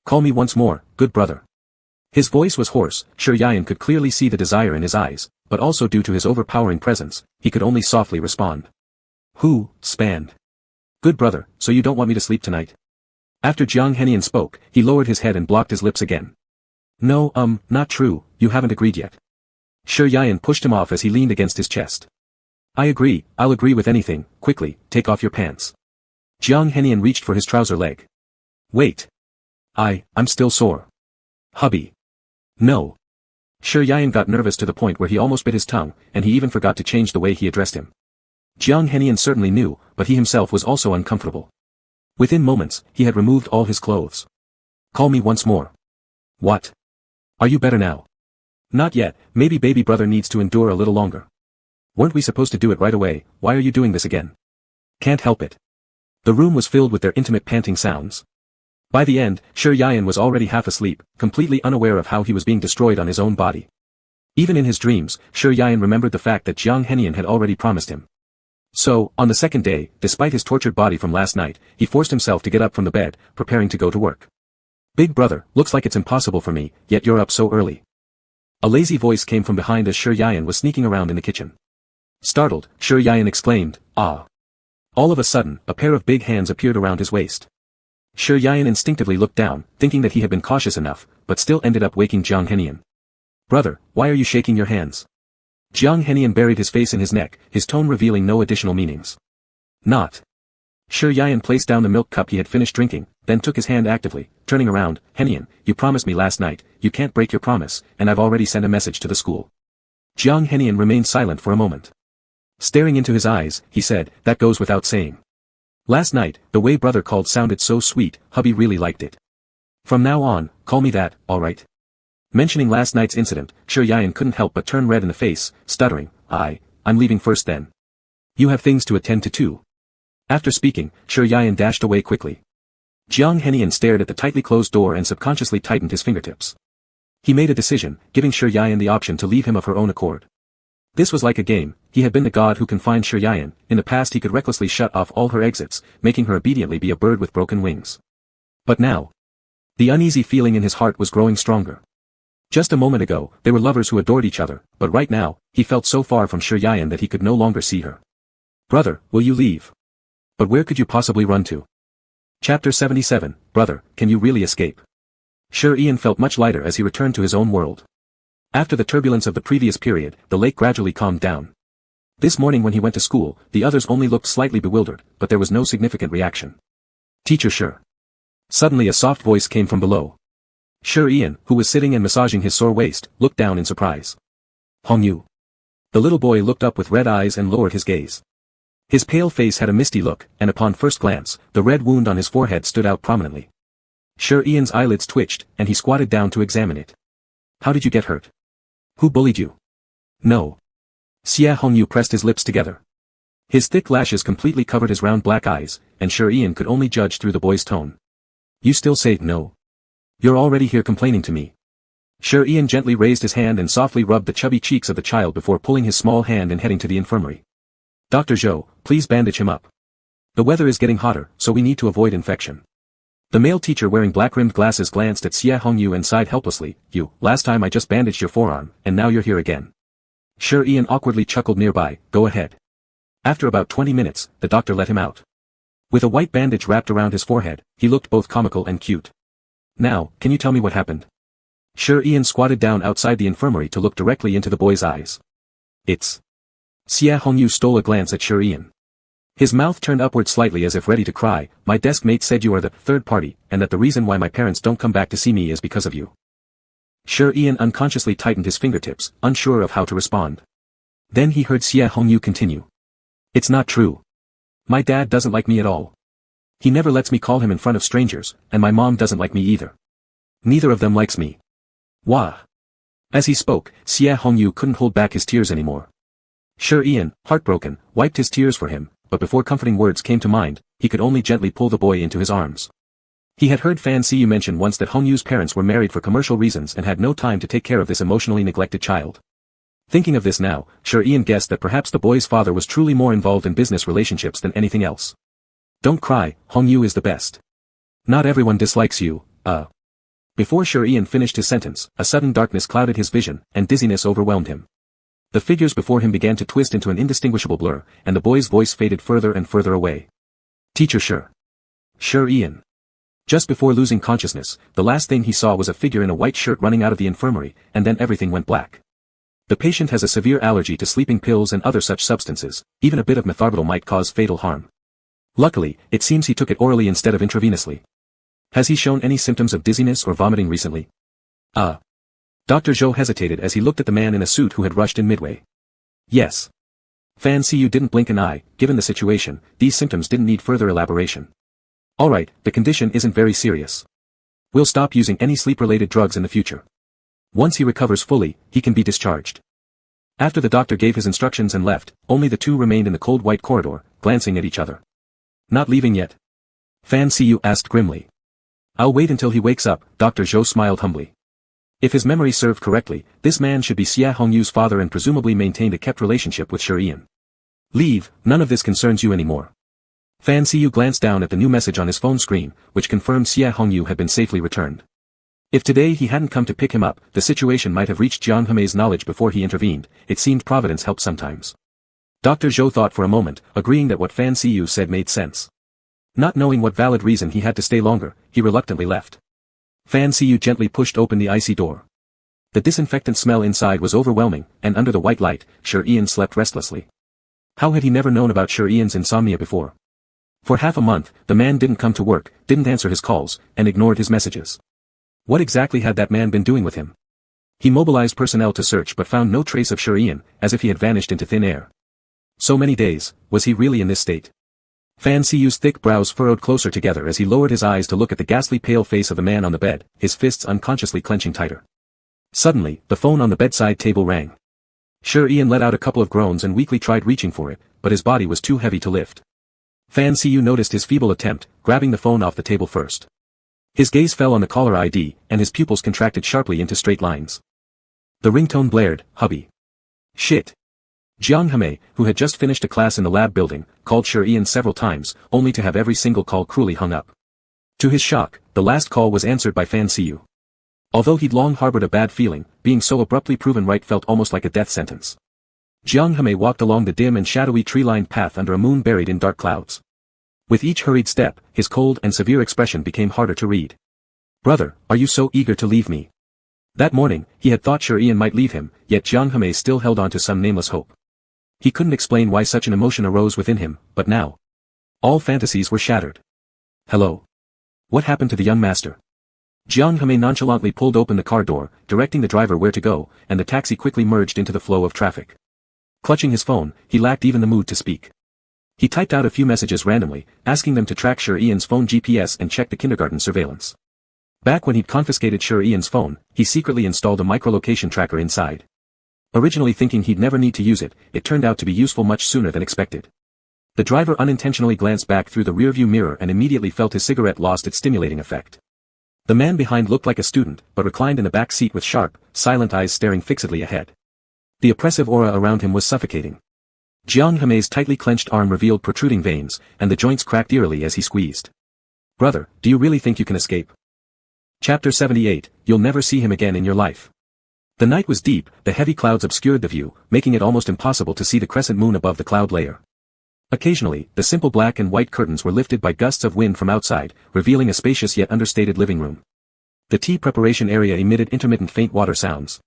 "Call me once more, good brother." His voice was hoarse. Shi Yayan could clearly see the desire in his eyes, but also due to his overpowering presence, he could only softly respond. "Who, spanned? Good brother, so you don't want me to sleep tonight?" After Jiang Henian spoke, he lowered his head and blocked his lips again. "No, not true, you haven't agreed yet." Shi Yayan pushed him off as he leaned against his chest. "I agree, I'll agree with anything. Quickly, take off your pants." Jiang Henian reached for his trouser leg. "Wait. I'm still sore." "Hubby. No." Shi Yayan got nervous to the point where he almost bit his tongue, and he even forgot to change the way he addressed him. Jiang Henian certainly knew, but he himself was also uncomfortable. Within moments, he had removed all his clothes. "Call me once more." "What? Are you better now?" "Not yet, maybe baby brother needs to endure a little longer." "Weren't we supposed to do it right away? Why are you doing this again?" "Can't help it." The room was filled with their intimate panting sounds. By the end, Shi Yayan was already half asleep, completely unaware of how he was being destroyed on his own body. Even in his dreams, Shi Yayan remembered the fact that Jiang Henian had already promised him. So, on the second day, despite his tortured body from last night, he forced himself to get up from the bed, preparing to go to work. "Big brother, looks like it's impossible for me, yet you're up so early." A lazy voice came from behind as Shi Yayan was sneaking around in the kitchen. Startled, Shi Yayan exclaimed, "Ah!" All of a sudden, a pair of big hands appeared around his waist. Shi Yayan instinctively looked down, thinking that he had been cautious enough, but still ended up waking Jiang Henian. "Brother, why are you shaking your hands?" Jiang Henian buried his face in his neck, his tone revealing no additional meanings. "Not." Shi Yayan placed down the milk cup he had finished drinking, then took his hand actively, turning around. "Henian, you promised me last night, you can't break your promise, and I've already sent a message to the school." Jiang Henian remained silent for a moment. Staring into his eyes, he said, "That goes without saying. Last night, the way brother called sounded so sweet, hubby really liked it. From now on, call me that, alright?" Mentioning last night's incident, Shi Yayan couldn't help but turn red in the face, stuttering, I'm leaving first then. You have things to attend to too." After speaking, Shi Yayan dashed away quickly. Jiang Henian stared at the tightly closed door and subconsciously tightened his fingertips. He made a decision, giving Shi Yayan the option to leave him of her own accord. This was like a game. He had been the god who confined Shi Yayan. In the past he could recklessly shut off all her exits, making her obediently be a bird with broken wings. But now, the uneasy feeling in his heart was growing stronger. Just a moment ago, they were lovers who adored each other, but right now, he felt so far from Shi Yayan that he could no longer see her. "Brother, will you leave?" "But where could you possibly run to?" Chapter 77, Brother, can you really escape? Shi Yayan felt much lighter as he returned to his own world. After the turbulence of the previous period, the lake gradually calmed down. This morning when he went to school, the others only looked slightly bewildered, but there was no significant reaction. "Teacher Shi." Suddenly a soft voice came from below. Shi Yayan, who was sitting and massaging his sore waist, looked down in surprise. "Hongyu." The little boy looked up with red eyes and lowered his gaze. His pale face had a misty look, and upon first glance, the red wound on his forehead stood out prominently. Shi Yayan's eyelids twitched, and he squatted down to examine it. "How did you get hurt? Who bullied you?" "No." Xia Hongyu pressed his lips together. His thick lashes completely covered his round black eyes, and Shi Yayan could only judge through the boy's tone. "You still say no? You're already here complaining to me." Shi Yayan gently raised his hand and softly rubbed the chubby cheeks of the child before pulling his small hand and heading to the infirmary. "Dr. Zhou, please bandage him up. The weather is getting hotter, so we need to avoid infection." The male teacher wearing black-rimmed glasses glanced at Xie Hongyu and sighed helplessly. "You, last time I just bandaged your forearm, and now you're here again." Sure Ian awkwardly chuckled nearby. "Go ahead." After about 20 minutes, the doctor let him out. With a white bandage wrapped around his forehead, he looked both comical and cute. "Now, can you tell me what happened?" Sure Ian squatted down outside the infirmary to look directly into the boy's eyes. "It's..." Xie Hongyu stole a glance at Sure Ian. His mouth turned upward slightly as if ready to cry. "My desk mate said you are the third party, and that the reason why my parents don't come back to see me is because of you." Sure Ian unconsciously tightened his fingertips, unsure of how to respond. Then he heard Xie Hongyu continue. "It's not true. My dad doesn't like me at all. He never lets me call him in front of strangers, and my mom doesn't like me either. Neither of them likes me." Wah! As he spoke, Xie Hongyu couldn't hold back his tears anymore. Sure Ian, heartbroken, wiped his tears for him, but before comforting words came to mind, he could only gently pull the boy into his arms. He had heard Fan Siyu mention once that Hongyu's parents were married for commercial reasons and had no time to take care of this emotionally neglected child. Thinking of this now, Sure Ian guessed that perhaps the boy's father was truly more involved in business relationships than anything else. "Don't cry, Hongyu is the best. Not everyone dislikes you, Before Sure Ian finished his sentence, a sudden darkness clouded his vision, and dizziness overwhelmed him. The figures before him began to twist into an indistinguishable blur, and the boy's voice faded further and further away. "Teacher Sure. Sure Ian." Just before losing consciousness, the last thing he saw was a figure in a white shirt running out of the infirmary, and then everything went black. The patient has a severe allergy to sleeping pills and other such substances. Even a bit of metharbidol might cause fatal harm. Luckily, it seems he took it orally instead of intravenously. Has he shown any symptoms of dizziness or vomiting recently? Dr. Zhou hesitated as he looked at the man in a suit who had rushed in midway. Yes. Fan Siyu didn't blink an eye. Given the situation, these symptoms didn't need further elaboration. "Alright, the condition isn't very serious. We'll stop using any sleep-related drugs in the future. Once he recovers fully, he can be discharged." After the doctor gave his instructions and left, only the two remained in the cold white corridor, glancing at each other. "Not leaving yet?" Fan Siyu asked grimly. "I'll wait until he wakes up," Dr. Zhou smiled humbly. If his memory served correctly, this man should be Xie Hongyu's father and presumably maintained a kept relationship with Sure Ian. "Leave, none of this concerns you anymore." Fan Siyu glanced down at the new message on his phone screen, which confirmed Xie Hongyu had been safely returned. If today he hadn't come to pick him up, the situation might have reached Jiang Heimei's knowledge before he intervened. It seemed providence helped sometimes. Dr. Zhou thought for a moment, agreeing that what Fan Siyu said made sense. Not knowing what valid reason he had to stay longer, he reluctantly left. Fan Siyu gently pushed open the icy door. The disinfectant smell inside was overwhelming, and under the white light, Sure Ian slept restlessly. How had he never known about Sure Ian's insomnia before? For half a month, the man didn't come to work, didn't answer his calls, and ignored his messages. What exactly had that man been doing with him? He mobilized personnel to search but found no trace of Sure Ian, as if he had vanished into thin air. So many days, was he really in this state? Fan Siyu's thick brows furrowed closer together as he lowered his eyes to look at the ghastly pale face of the man on the bed, his fists unconsciously clenching tighter. Suddenly, the phone on the bedside table rang. Sure Ian let out a couple of groans and weakly tried reaching for it, but his body was too heavy to lift. Fan Siyu noticed his feeble attempt, grabbing the phone off the table first. His gaze fell on the caller ID, and his pupils contracted sharply into straight lines. The ringtone blared. "Hubby." "Shit." Jiang Heimei, who had just finished a class in the lab building, called Sure Ian several times, only to have every single call cruelly hung up. To his shock, the last call was answered by Fan Siyu. Although he'd long harbored a bad feeling, being so abruptly proven right felt almost like a death sentence. Jiang Heimei walked along the dim and shadowy tree-lined path under a moon buried in dark clouds. With each hurried step, his cold and severe expression became harder to read. "Brother, are you so eager to leave me?" That morning, he had thought Sure Ian might leave him, yet Jiang Heimei still held on to some nameless hope. He couldn't explain why such an emotion arose within him, but now, all fantasies were shattered. "Hello. What happened to the young master?" Jiang Heimei nonchalantly pulled open the car door, directing the driver where to go, and the taxi quickly merged into the flow of traffic. Clutching his phone, he lacked even the mood to speak. He typed out a few messages randomly, asking them to track Sure Ian's phone GPS and check the kindergarten surveillance. Back when he'd confiscated Sure Ian's phone, he secretly installed a microlocation tracker inside. Originally thinking he'd never need to use it, it turned out to be useful much sooner than expected. The driver unintentionally glanced back through the rearview mirror and immediately felt his cigarette lost its stimulating effect. The man behind looked like a student, but reclined in the back seat with sharp, silent eyes staring fixedly ahead. The oppressive aura around him was suffocating. Jiang Heimei's tightly clenched arm revealed protruding veins, and the joints cracked eerily as he squeezed. Brother, do you really think you can escape? Chapter 78, You'll never see him again in your life. The night was deep, the heavy clouds obscured the view, making it almost impossible to see the crescent moon above the cloud layer. Occasionally, the simple black and white curtains were lifted by gusts of wind from outside, revealing a spacious yet understated living room. The tea preparation area emitted intermittent faint water sounds.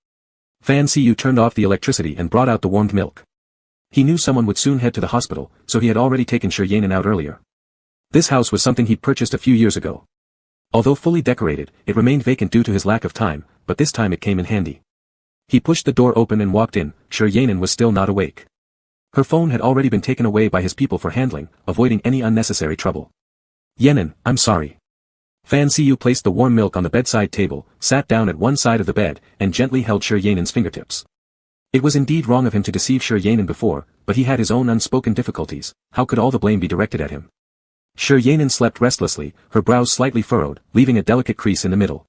Fan Siyu turned off the electricity and brought out the warmed milk. He knew someone would soon head to the hospital, so he had already taken Shi Yanin out earlier. This house was something he'd purchased a few years ago. Although fully decorated, it remained vacant due to his lack of time, but this time it came in handy. He pushed the door open and walked in. Shi Yanin was still not awake. Her phone had already been taken away by his people for handling, avoiding any unnecessary trouble. Yanin, I'm sorry. Fan Siyu placed the warm milk on the bedside table, sat down at one side of the bed, and gently held Shi Yanin's fingertips. It was indeed wrong of him to deceive Shi Yanin before, but he had his own unspoken difficulties. How could all the blame be directed at him? Shi Yanin slept restlessly, her brows slightly furrowed, leaving a delicate crease in the middle.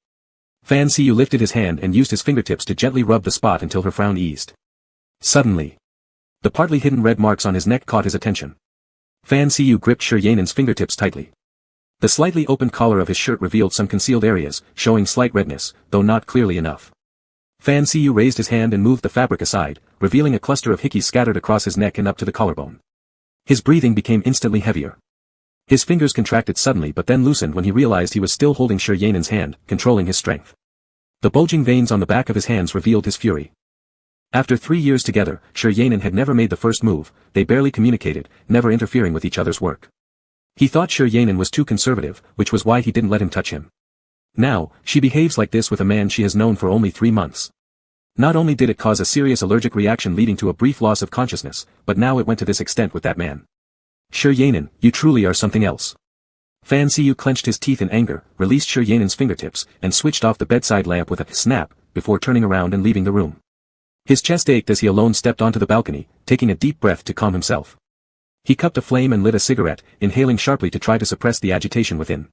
Fan Siyu lifted his hand and used his fingertips to gently rub the spot until her frown eased. Suddenly, the partly hidden red marks on his neck caught his attention. Fan Siyu gripped Shi Yanin's fingertips tightly. The slightly open collar of his shirt revealed some concealed areas, showing slight redness, though not clearly enough. Fan Siyu raised his hand and moved the fabric aside, revealing a cluster of hickeys scattered across his neck and up to the collarbone. His breathing became instantly heavier. His fingers contracted suddenly but then loosened when he realized he was still holding Shi Yanin's hand, controlling his strength. The bulging veins on the back of his hands revealed his fury. After 3 years together, Shi Yanin had never made the first move, they barely communicated, never interfering with each other's work. He thought Shi Yanin was too conservative, which was why he didn't let him touch him. Now, she behaves like this with a man she has known for only 3 months. Not only did it cause a serious allergic reaction leading to a brief loss of consciousness, but now it went to this extent with that man. Shi Yanin, you truly are something else. Fan Siyu clenched his teeth in anger, released Shi Yanin's fingertips, and switched off the bedside lamp with a snap, before turning around and leaving the room. His chest ached as he alone stepped onto the balcony, taking a deep breath to calm himself. He cupped a flame and lit a cigarette, inhaling sharply to try to suppress the agitation within.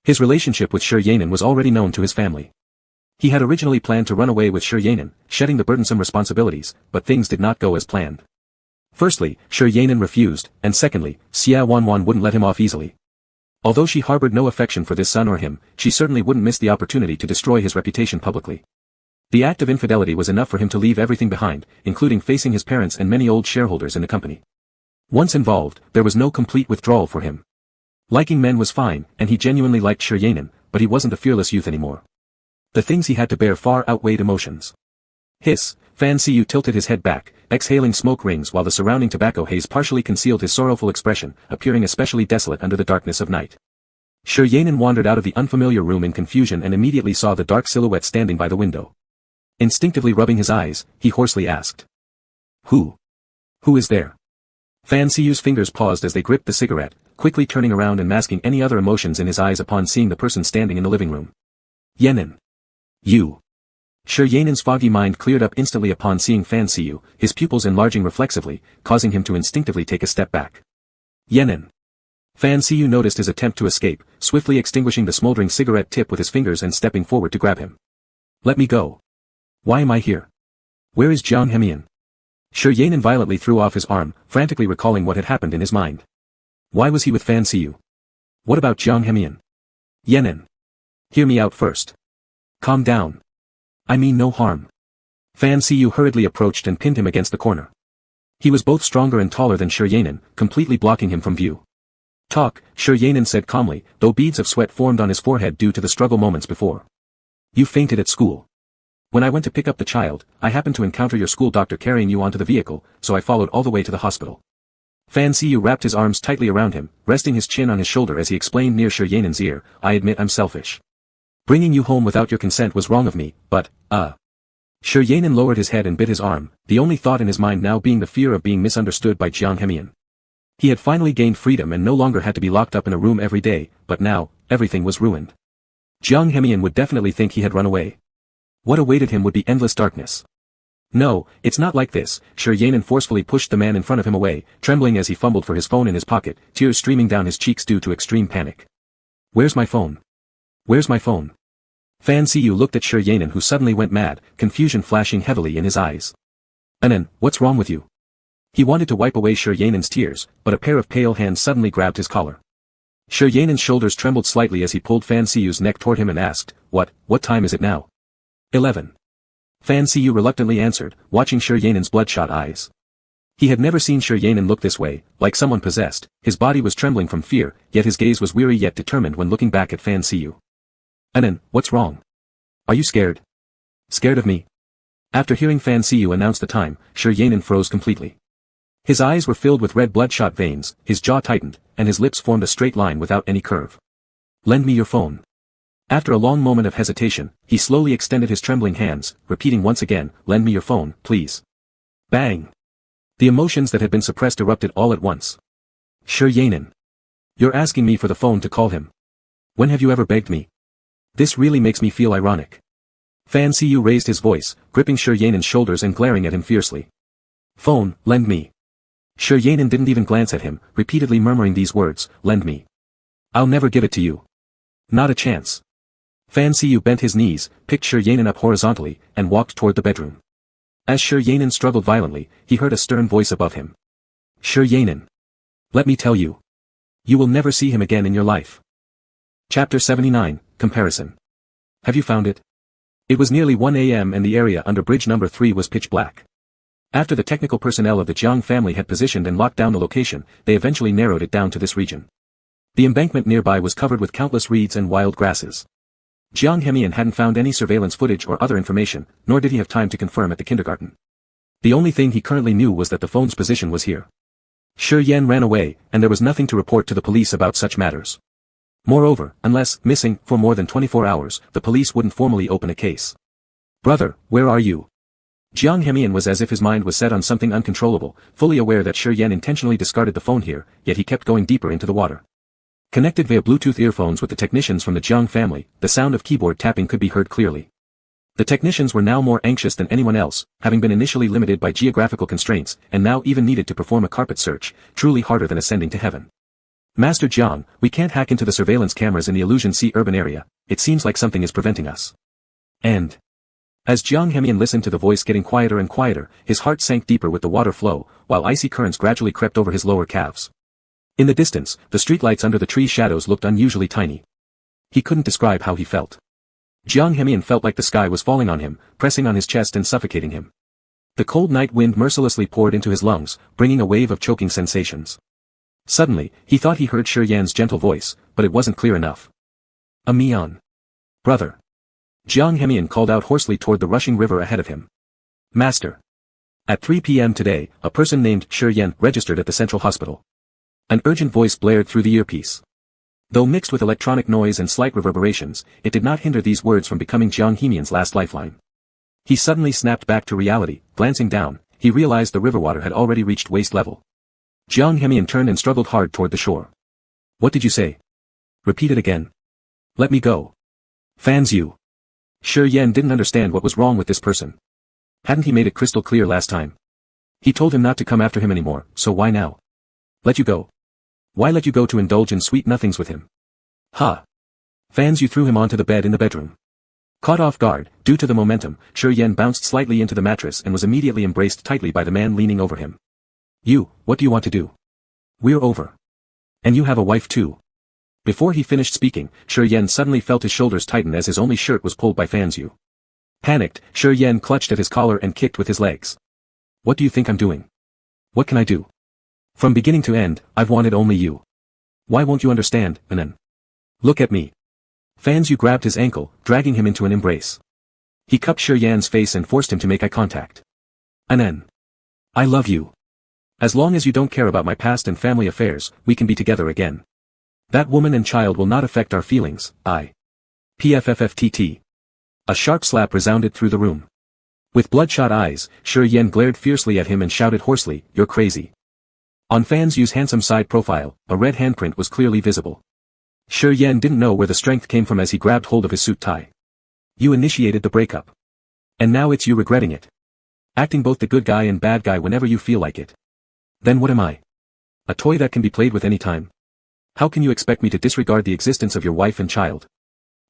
His relationship with Shi Yanin was already known to his family. He had originally planned to run away with Shi Yanin, shedding the burdensome responsibilities, but things did not go as planned. Firstly, Shi Yanin refused, and secondly, Xia Wanwan wouldn't let him off easily. Although she harbored no affection for this son or him, she certainly wouldn't miss the opportunity to destroy his reputation publicly. The act of infidelity was enough for him to leave everything behind, including facing his parents and many old shareholders in the company. Once involved, there was no complete withdrawal for him. Liking men was fine, and he genuinely liked Shi Yanin, but he wasn't a fearless youth anymore. The things he had to bear far outweighed emotions. Hiss, Fan Siyu tilted his head back, exhaling smoke rings while the surrounding tobacco haze partially concealed his sorrowful expression, appearing especially desolate under the darkness of night. Shi Yanin wandered out of the unfamiliar room in confusion and immediately saw the dark silhouette standing by the window. Instinctively rubbing his eyes, he hoarsely asked. Who? Who is there? Fan Siyu's fingers paused as they gripped the cigarette, quickly turning around and masking any other emotions in his eyes upon seeing the person standing in the living room. Yanin. You. Shi Yanin's foggy mind cleared up instantly upon seeing Fan Siyu, his pupils enlarging reflexively, causing him to instinctively take a step back. Yanin. Fan Siyu noticed his attempt to escape, swiftly extinguishing the smoldering cigarette tip with his fingers and stepping forward to grab him. Let me go. Why am I here? Where is Jiang Hemian? Shi Yanin violently threw off his arm, frantically recalling what had happened in his mind. Why was he with Fan Siyu? What about Jiang Hemian? Yanin. Hear me out first. Calm down. I mean no harm. Fan Siyu hurriedly approached and pinned him against the corner. He was both stronger and taller than Shi Yanin, completely blocking him from view. Talk, Shi Yanin said calmly, though beads of sweat formed on his forehead due to the struggle moments before. You fainted at school. When I went to pick up the child, I happened to encounter your school doctor carrying you onto the vehicle, so I followed all the way to the hospital. Fan Siyu wrapped his arms tightly around him, resting his chin on his shoulder as he explained near Shi Yanin's ear, I admit I'm selfish. Bringing you home without your consent was wrong of me, but, Shi Yanin lowered his head and bit his arm, the only thought in his mind now being the fear of being misunderstood by Jiang Hemian. He had finally gained freedom and no longer had to be locked up in a room every day, but now, everything was ruined. Jiang Hemian would definitely think he had run away. What awaited him would be endless darkness. No, it's not like this, Shi Yanin forcefully pushed the man in front of him away, trembling as he fumbled for his phone in his pocket, tears streaming down his cheeks due to extreme panic. Where's my phone? Where's my phone? Fan Siyu looked at Shi Yanin who suddenly went mad, confusion flashing heavily in his eyes. Anan, what's wrong with you? He wanted to wipe away Shi Yanin's tears, but a pair of pale hands suddenly grabbed his collar. Shi Yan'an's shoulders trembled slightly as he pulled Fan Siyu's neck toward him and asked, What time is it now? 11. Fan Siyu reluctantly answered, watching Shi Yan'an's bloodshot eyes. He had never seen Shi Yan'an look this way, like someone possessed. His body was trembling from fear, yet his gaze was weary yet determined when looking back at Fan Siyu. Anan, what's wrong? Are you scared? Scared of me? After hearing Fan Siyu announce the time, Shi Yan'an froze completely. His eyes were filled with red bloodshot veins, his jaw tightened, and his lips formed a straight line without any curve. Lend me your phone. After a long moment of hesitation, he slowly extended his trembling hands, repeating once again, Lend me your phone, please. Bang! The emotions that had been suppressed erupted all at once. Shi Yan'an. You're asking me for the phone to call him. When have you ever begged me? This really makes me feel ironic. Fan Siyu raised his voice, gripping Shi Yan'an's shoulders and glaring at him fiercely. Phone, lend me. Shi Yan'an didn't even glance at him, repeatedly murmuring these words, lend me. I'll never give it to you. Not a chance. Fan Siyu bent his knees, picked Shi Yan'an up horizontally, and walked toward the bedroom. As Shi Yan'an struggled violently, he heard a stern voice above him. Shi Yan'an. Let me tell you. You will never see him again in your life. Chapter 79, Comparison. Have you found it? It was nearly 1 a.m. and the area under bridge number 3 was pitch black. After the technical personnel of the Jiang family had positioned and locked down the location, they eventually narrowed it down to this region. The embankment nearby was covered with countless reeds and wild grasses. Jiang Hemian hadn't found any surveillance footage or other information, nor did he have time to confirm at the kindergarten. The only thing he currently knew was that the phone's position was here. Shi Yan ran away, and there was nothing to report to the police about such matters. Moreover, unless missing for more than 24 hours, the police wouldn't formally open a case. Brother, where are you? Jiang Hemian was as if his mind was set on something uncontrollable, fully aware that Shi Yan intentionally discarded the phone here, yet he kept going deeper into the water. Connected via Bluetooth earphones with the technicians from the Jiang family, the sound of keyboard tapping could be heard clearly. The technicians were now more anxious than anyone else, having been initially limited by geographical constraints, and now even needed to perform a carpet search, truly harder than ascending to heaven. Master Jiang, we can't hack into the surveillance cameras in the Illusion Sea urban area, it seems like something is preventing us. And as Jiang Hemian listened to the voice getting quieter and quieter, his heart sank deeper with the water flow, while icy currents gradually crept over his lower calves. In the distance, the streetlights under the tree shadows looked unusually tiny. He couldn't describe how he felt. Jiang Hemian felt like the sky was falling on him, pressing on his chest and suffocating him. The cold night wind mercilessly poured into his lungs, bringing a wave of choking sensations. Suddenly, he thought he heard Shi Yan's gentle voice, but it wasn't clear enough. Mian. Brother. Jiang Hemian called out hoarsely toward the rushing river ahead of him. Master. At 3 p.m. today, a person named Shi Yan registered at the central hospital. An urgent voice blared through the earpiece. Though mixed with electronic noise and slight reverberations, it did not hinder these words from becoming Jiang Hemian's last lifeline. He suddenly snapped back to reality. Glancing down, he realized the river water had already reached waist level. Jiang Hemian turned and struggled hard toward the shore. What did you say? Repeat it again. Let me go. Fans you. Shi Yan didn't understand what was wrong with this person. Hadn't he made it crystal clear last time? He told him not to come after him anymore, so why now? Let you go. Why let you go to indulge in sweet nothings with him? Ha! Fans you threw him onto the bed in the bedroom. Caught off guard, due to the momentum, Shi Yan bounced slightly into the mattress and was immediately embraced tightly by the man leaning over him. You, what do you want to do? We're over. And you have a wife too. Before he finished speaking, Shi Yan suddenly felt his shoulders tighten as his only shirt was pulled by Fan Yu. Panicked, Shi Yan clutched at his collar and kicked with his legs. What do you think I'm doing? What can I do? From beginning to end, I've wanted only you. Why won't you understand, Anan? Look at me. Fan Yu grabbed his ankle, dragging him into an embrace. He cupped Shi Yan's face and forced him to make eye contact. Anan. I love you. As long as you don't care about my past and family affairs, we can be together again. That woman and child will not affect our feelings, PFFFTT. A sharp slap resounded through the room. With bloodshot eyes, Shi Yan glared fiercely at him and shouted hoarsely, You're crazy. On Fan Yu's handsome side profile, a red handprint was clearly visible. Shi Yan didn't know where the strength came from as he grabbed hold of his suit tie. You initiated the breakup. And now it's you regretting it. Acting both the good guy and bad guy whenever you feel like it. Then what am I? A toy that can be played with any time? How can you expect me to disregard the existence of your wife and child?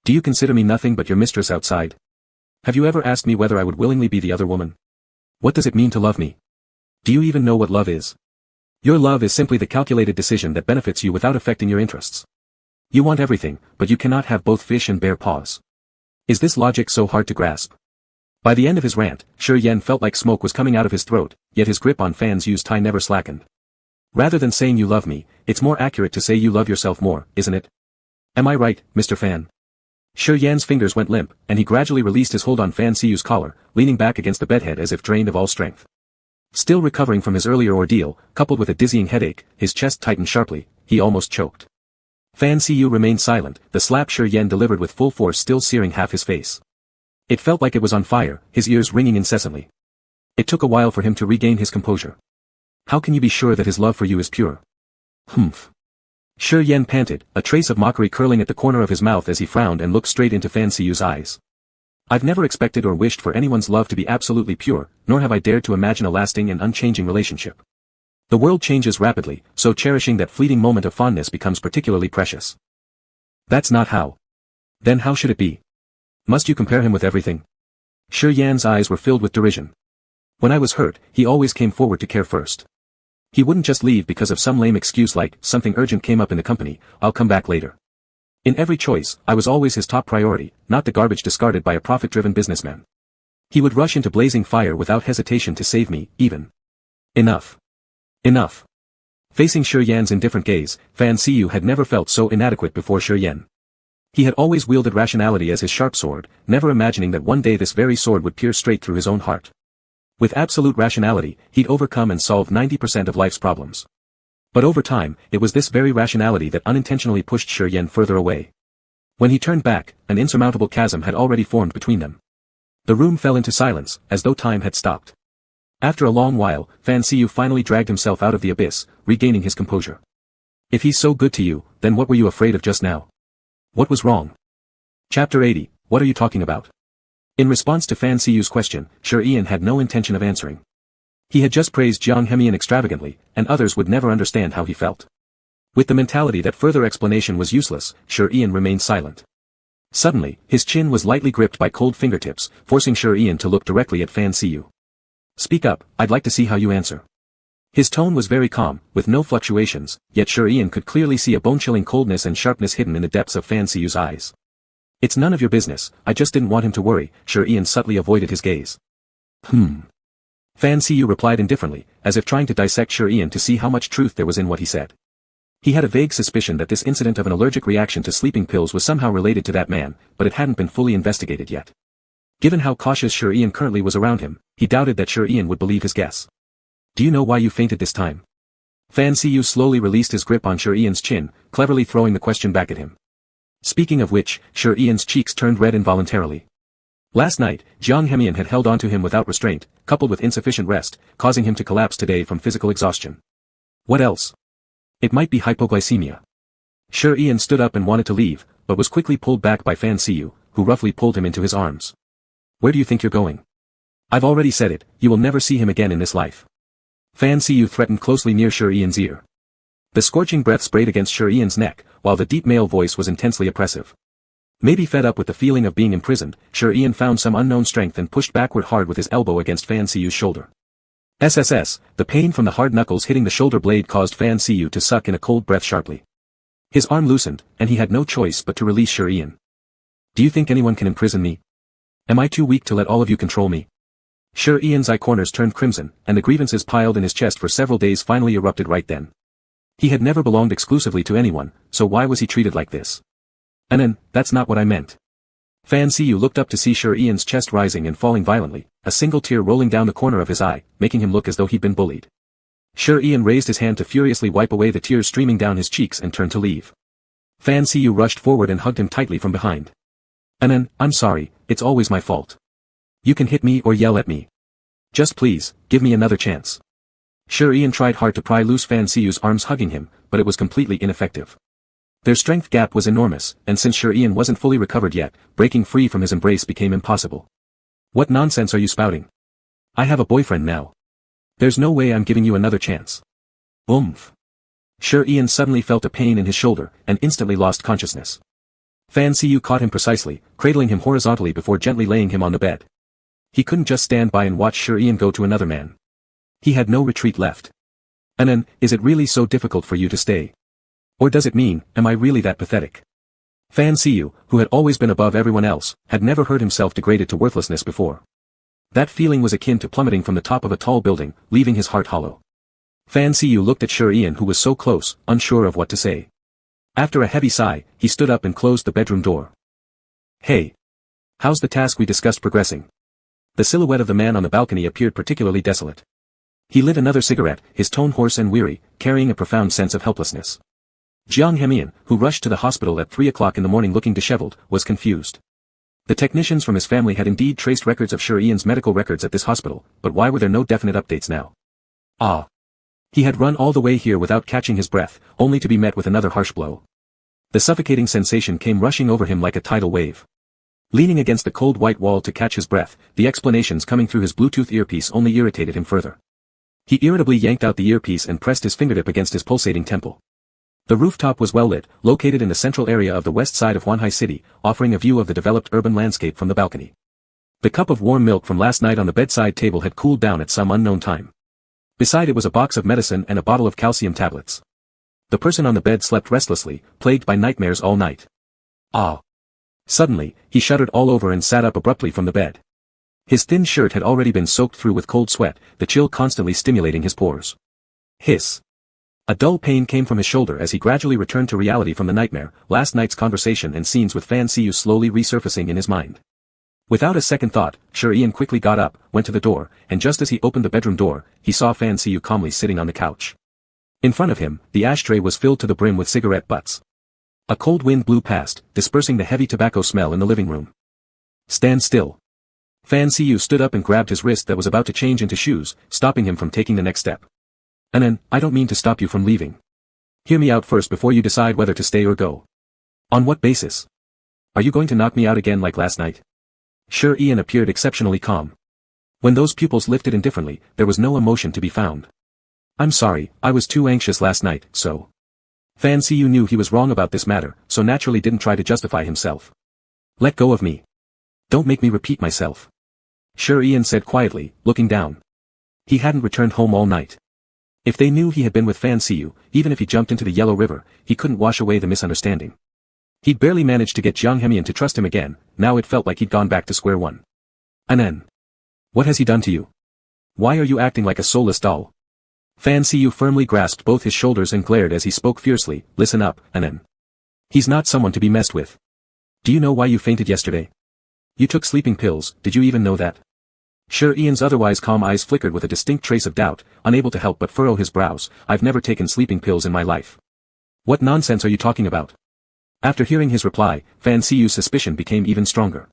Do you consider me nothing but your mistress outside? Have you ever asked me whether I would willingly be the other woman? What does it mean to love me? Do you even know what love is? Your love is simply the calculated decision that benefits you without affecting your interests. You want everything, but you cannot have both fish and bare paws. Is this logic so hard to grasp? By the end of his rant, Shi Yan felt like smoke was coming out of his throat, yet his grip on Fan Zhu's tie never slackened. Rather than saying you love me, it's more accurate to say you love yourself more, isn't it? Am I right, Mr. Fan? Shi Yan's fingers went limp, and he gradually released his hold on Fan Zhu's collar, leaning back against the bedhead as if drained of all strength. Still recovering from his earlier ordeal, coupled with a dizzying headache, his chest tightened sharply, he almost choked. Fan Zhu remained silent, the slap Shi Yan delivered with full force still searing half his face. It felt like it was on fire, his ears ringing incessantly. It took a while for him to regain his composure. How can you be sure that his love for you is pure? Humph. Shi Yan panted, a trace of mockery curling at the corner of his mouth as he frowned and looked straight into Fan Zhu's eyes. I've never expected or wished for anyone's love to be absolutely pure, nor have I dared to imagine a lasting and unchanging relationship. The world changes rapidly, so cherishing that fleeting moment of fondness becomes particularly precious. That's not how. Then how should it be? Must you compare him with everything? Shi Yan's eyes were filled with derision. When I was hurt, he always came forward to care first. He wouldn't just leave because of some lame excuse like, something urgent came up in the company, I'll come back later. In every choice, I was always his top priority, not the garbage discarded by a profit-driven businessman. He would rush into blazing fire without hesitation to save me, even. Enough. Enough. Facing Shi Yan's indifferent gaze, Fan Zhu had never felt so inadequate before Shi Yan. He had always wielded rationality as his sharp sword, never imagining that one day this very sword would pierce straight through his own heart. With absolute rationality, he'd overcome and solve 90% of life's problems. But over time, it was this very rationality that unintentionally pushed Shi Yan further away. When he turned back, an insurmountable chasm had already formed between them. The room fell into silence, as though time had stopped. After a long while, Fan Zhu finally dragged himself out of the abyss, regaining his composure. If he's so good to you, then what were you afraid of just now? What was wrong? Chapter 80, what are you talking about? In response to Fan Zhu's question, Shi Yan had no intention of answering. He had just praised Jiang Hemian extravagantly, and others would never understand how he felt. With the mentality that further explanation was useless, Shi Yan remained silent. Suddenly, his chin was lightly gripped by cold fingertips, forcing Shi Yan to look directly at Fan Zhu. Speak up, I'd like to see how you answer. His tone was very calm, with no fluctuations, yet Shi Yan could clearly see a bone-chilling coldness and sharpness hidden in the depths of Fan Zhu's eyes. It's none of your business, I just didn't want him to worry, Shi Yan subtly avoided his gaze. Fan Zhu replied indifferently, as if trying to dissect Shi Yan to see how much truth there was in what he said. He had a vague suspicion that this incident of an allergic reaction to sleeping pills was somehow related to that man, but it hadn't been fully investigated yet. Given how cautious Shi Yan currently was around him, he doubted that Shi Yan would believe his guess. Do you know why you fainted this time? Fan Zhu slowly released his grip on Shi Yan's chin, cleverly throwing the question back at him. Speaking of which, Shi Yan's cheeks turned red involuntarily. Last night, Jiang Hemian had held onto him without restraint, coupled with insufficient rest, causing him to collapse today from physical exhaustion. What else? It might be hypoglycemia. Shi Yan stood up and wanted to leave, but was quickly pulled back by Fan Zhu, who roughly pulled him into his arms. Where do you think you're going? I've already said it, you will never see him again in this life. Fan Zhu threatened closely near Shi Yan's ear. The scorching breath sprayed against Shi Yan's neck, while the deep male voice was intensely oppressive. Maybe fed up with the feeling of being imprisoned, Shi Yan found some unknown strength and pushed backward hard with his elbow against Fan Zhu's shoulder. SSS, the pain from the hard knuckles hitting the shoulder blade caused Fan Zhu to suck in a cold breath sharply. His arm loosened, and he had no choice but to release Shi Yan. Do you think anyone can imprison me? Am I too weak to let all of you control me? Shi Yan's eye corners turned crimson, and the grievances piled in his chest for several days finally erupted right then. He had never belonged exclusively to anyone, so why was he treated like this? That's not what I meant. Fan Zhu looked up to see Shi Yan's chest rising and falling violently, a single tear rolling down the corner of his eye, making him look as though he'd been bullied. Shi Yan raised his hand to furiously wipe away the tears streaming down his cheeks and turned to leave. Fan Zhu rushed forward and hugged him tightly from behind. I'm sorry, it's always my fault. You can hit me or yell at me. Just please, give me another chance. Shi Yan tried hard to pry loose Fan Zhu's arms hugging him, but it was completely ineffective. Their strength gap was enormous, and since Shi Yan wasn't fully recovered yet, breaking free from his embrace became impossible. What nonsense are you spouting? I have a boyfriend now. There's no way I'm giving you another chance. Oomph. Shi Yan suddenly felt a pain in his shoulder, and instantly lost consciousness. Fan Zhu caught him precisely, cradling him horizontally before gently laying him on the bed. He couldn't just stand by and watch Shi Yan go to another man. He had no retreat left. Is it really so difficult for you to stay? Or does it mean, am I really that pathetic? Fan Siyu, who had always been above everyone else, had never heard himself degraded to worthlessness before. That feeling was akin to plummeting from the top of a tall building, leaving his heart hollow. Fan Siyu looked at Sure Ian, who was so close, unsure of what to say. After a heavy sigh, he stood up and closed the bedroom door. Hey. How's the task we discussed progressing? The silhouette of the man on the balcony appeared particularly desolate. He lit another cigarette, his tone hoarse and weary, carrying a profound sense of helplessness. Jiang Hemian, who rushed to the hospital at 3 o'clock in the morning looking disheveled, was confused. The technicians from his family had indeed traced records of Sure Ian's medical records at this hospital, but why were there no definite updates now? Ah. He had run all the way here without catching his breath, only to be met with another harsh blow. The suffocating sensation came rushing over him like a tidal wave. Leaning against the cold white wall to catch his breath, the explanations coming through his Bluetooth earpiece only irritated him further. He irritably yanked out the earpiece and pressed his fingertip against his pulsating temple. The rooftop was well lit, located in the central area of the west side of Huanhai City, offering a view of the developed urban landscape from the balcony. The cup of warm milk from last night on the bedside table had cooled down at some unknown time. Beside it was a box of medicine and a bottle of calcium tablets. The person on the bed slept restlessly, plagued by nightmares all night. Ah. Suddenly, he shuddered all over and sat up abruptly from the bed. His thin shirt had already been soaked through with cold sweat, the chill constantly stimulating his pores. Hiss. A dull pain came from his shoulder as he gradually returned to reality from the nightmare, last night's conversation and scenes with Fan Siyu slowly resurfacing in his mind. Without a second thought, Sure Ian quickly got up, went to the door, and just as he opened the bedroom door, he saw Fan Siyu calmly sitting on the couch. In front of him, the ashtray was filled to the brim with cigarette butts. A cold wind blew past, dispersing the heavy tobacco smell in the living room. Stand still. Fan Siyu stood up and grabbed his wrist that was about to change into shoes, stopping him from taking the next step. Anan, I don't mean to stop you from leaving. Hear me out first before you decide whether to stay or go. On what basis? Are you going to knock me out again like last night? Sure Ian appeared exceptionally calm. When those pupils lifted indifferently, there was no emotion to be found. I'm sorry, I was too anxious last night, so. Fan Siyu knew he was wrong about this matter, so naturally didn't try to justify himself. Let go of me. Don't make me repeat myself. Sure Ian said quietly, looking down. He hadn't returned home all night. If they knew he had been with Fan Siyu, even if he jumped into the Yellow River, he couldn't wash away the misunderstanding. He'd barely managed to get Jiang Hemian to trust him again, now it felt like he'd gone back to square one. Anan. What has he done to you? Why are you acting like a soulless doll? Fan Siyu firmly grasped both his shoulders and glared as he spoke fiercely, listen up, Anan. He's not someone to be messed with. Do you know why you fainted yesterday? You took sleeping pills, did you even know that? Sure Ian's otherwise calm eyes flickered with a distinct trace of doubt, unable to help but furrow his brows. I've never taken sleeping pills in my life. What nonsense are you talking about? After hearing his reply, Fan Siyu's suspicion became even stronger.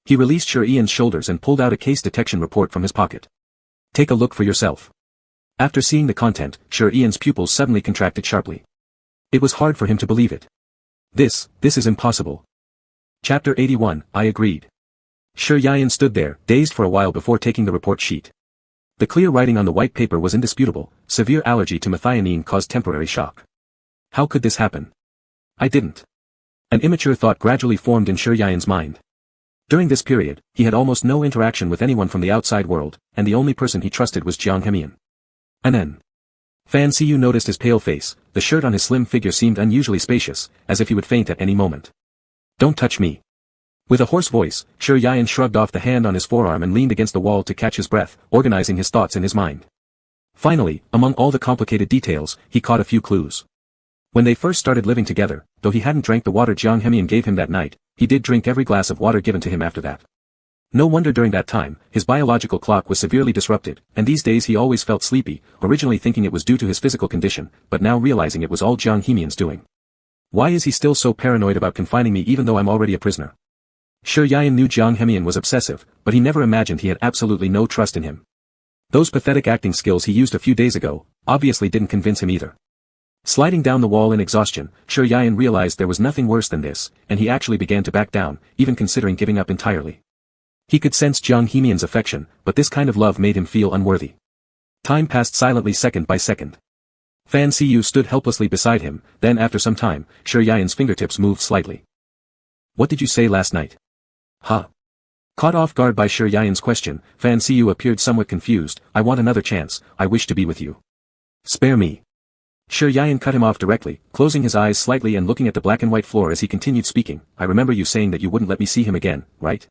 He released Sure Ian's shoulders and pulled out a case detection report from his pocket. Take a look for yourself. After seeing the content, Sure Ian's pupils suddenly contracted sharply. It was hard for him to believe it. This is impossible. Chapter 81, I agreed. Sure Ian stood there, dazed for a while before taking the report sheet. The clear writing on the white paper was indisputable, severe allergy to methionine caused temporary shock. How could this happen? I didn't. An immature thought gradually formed in Sure Ian's mind. During this period, he had almost no interaction with anyone from the outside world, and the only person he trusted was Jiang Hemian. Anan. Fan Siyu noticed his pale face, the shirt on his slim figure seemed unusually spacious, as if he would faint at any moment. Don't touch me. With a hoarse voice, Sure Ian shrugged off the hand on his forearm and leaned against the wall to catch his breath, organizing his thoughts in his mind. Finally, among all the complicated details, he caught a few clues. When they first started living together, though he hadn't drank the water Jiang Hemian gave him that night, he did drink every glass of water given to him after that. No wonder during that time, his biological clock was severely disrupted, and these days he always felt sleepy, originally thinking it was due to his physical condition, but now realizing it was all Jiang Hemian's doing. Why is he still so paranoid about confining me even though I'm already a prisoner? Sure Ian knew Jiang Hemian was obsessive, but he never imagined he had absolutely no trust in him. Those pathetic acting skills he used a few days ago, obviously didn't convince him either. Sliding down the wall in exhaustion, Sure Ian realized there was nothing worse than this, and he actually began to back down, even considering giving up entirely. He could sense Jiang Hemian's affection, but this kind of love made him feel unworthy. Time passed silently second by second. Fan Siyu stood helplessly beside him, then after some time, Sure Ian's fingertips moved slightly. What did you say last night? Huh? Caught off guard by Sure Ian's question, Fan Siyu appeared somewhat confused. I want another chance, I wish to be with you. Spare me. Shi Yian cut him off directly, closing his eyes slightly and looking at the black and white floor as he continued speaking. I remember you saying that you wouldn't let me see him again, right?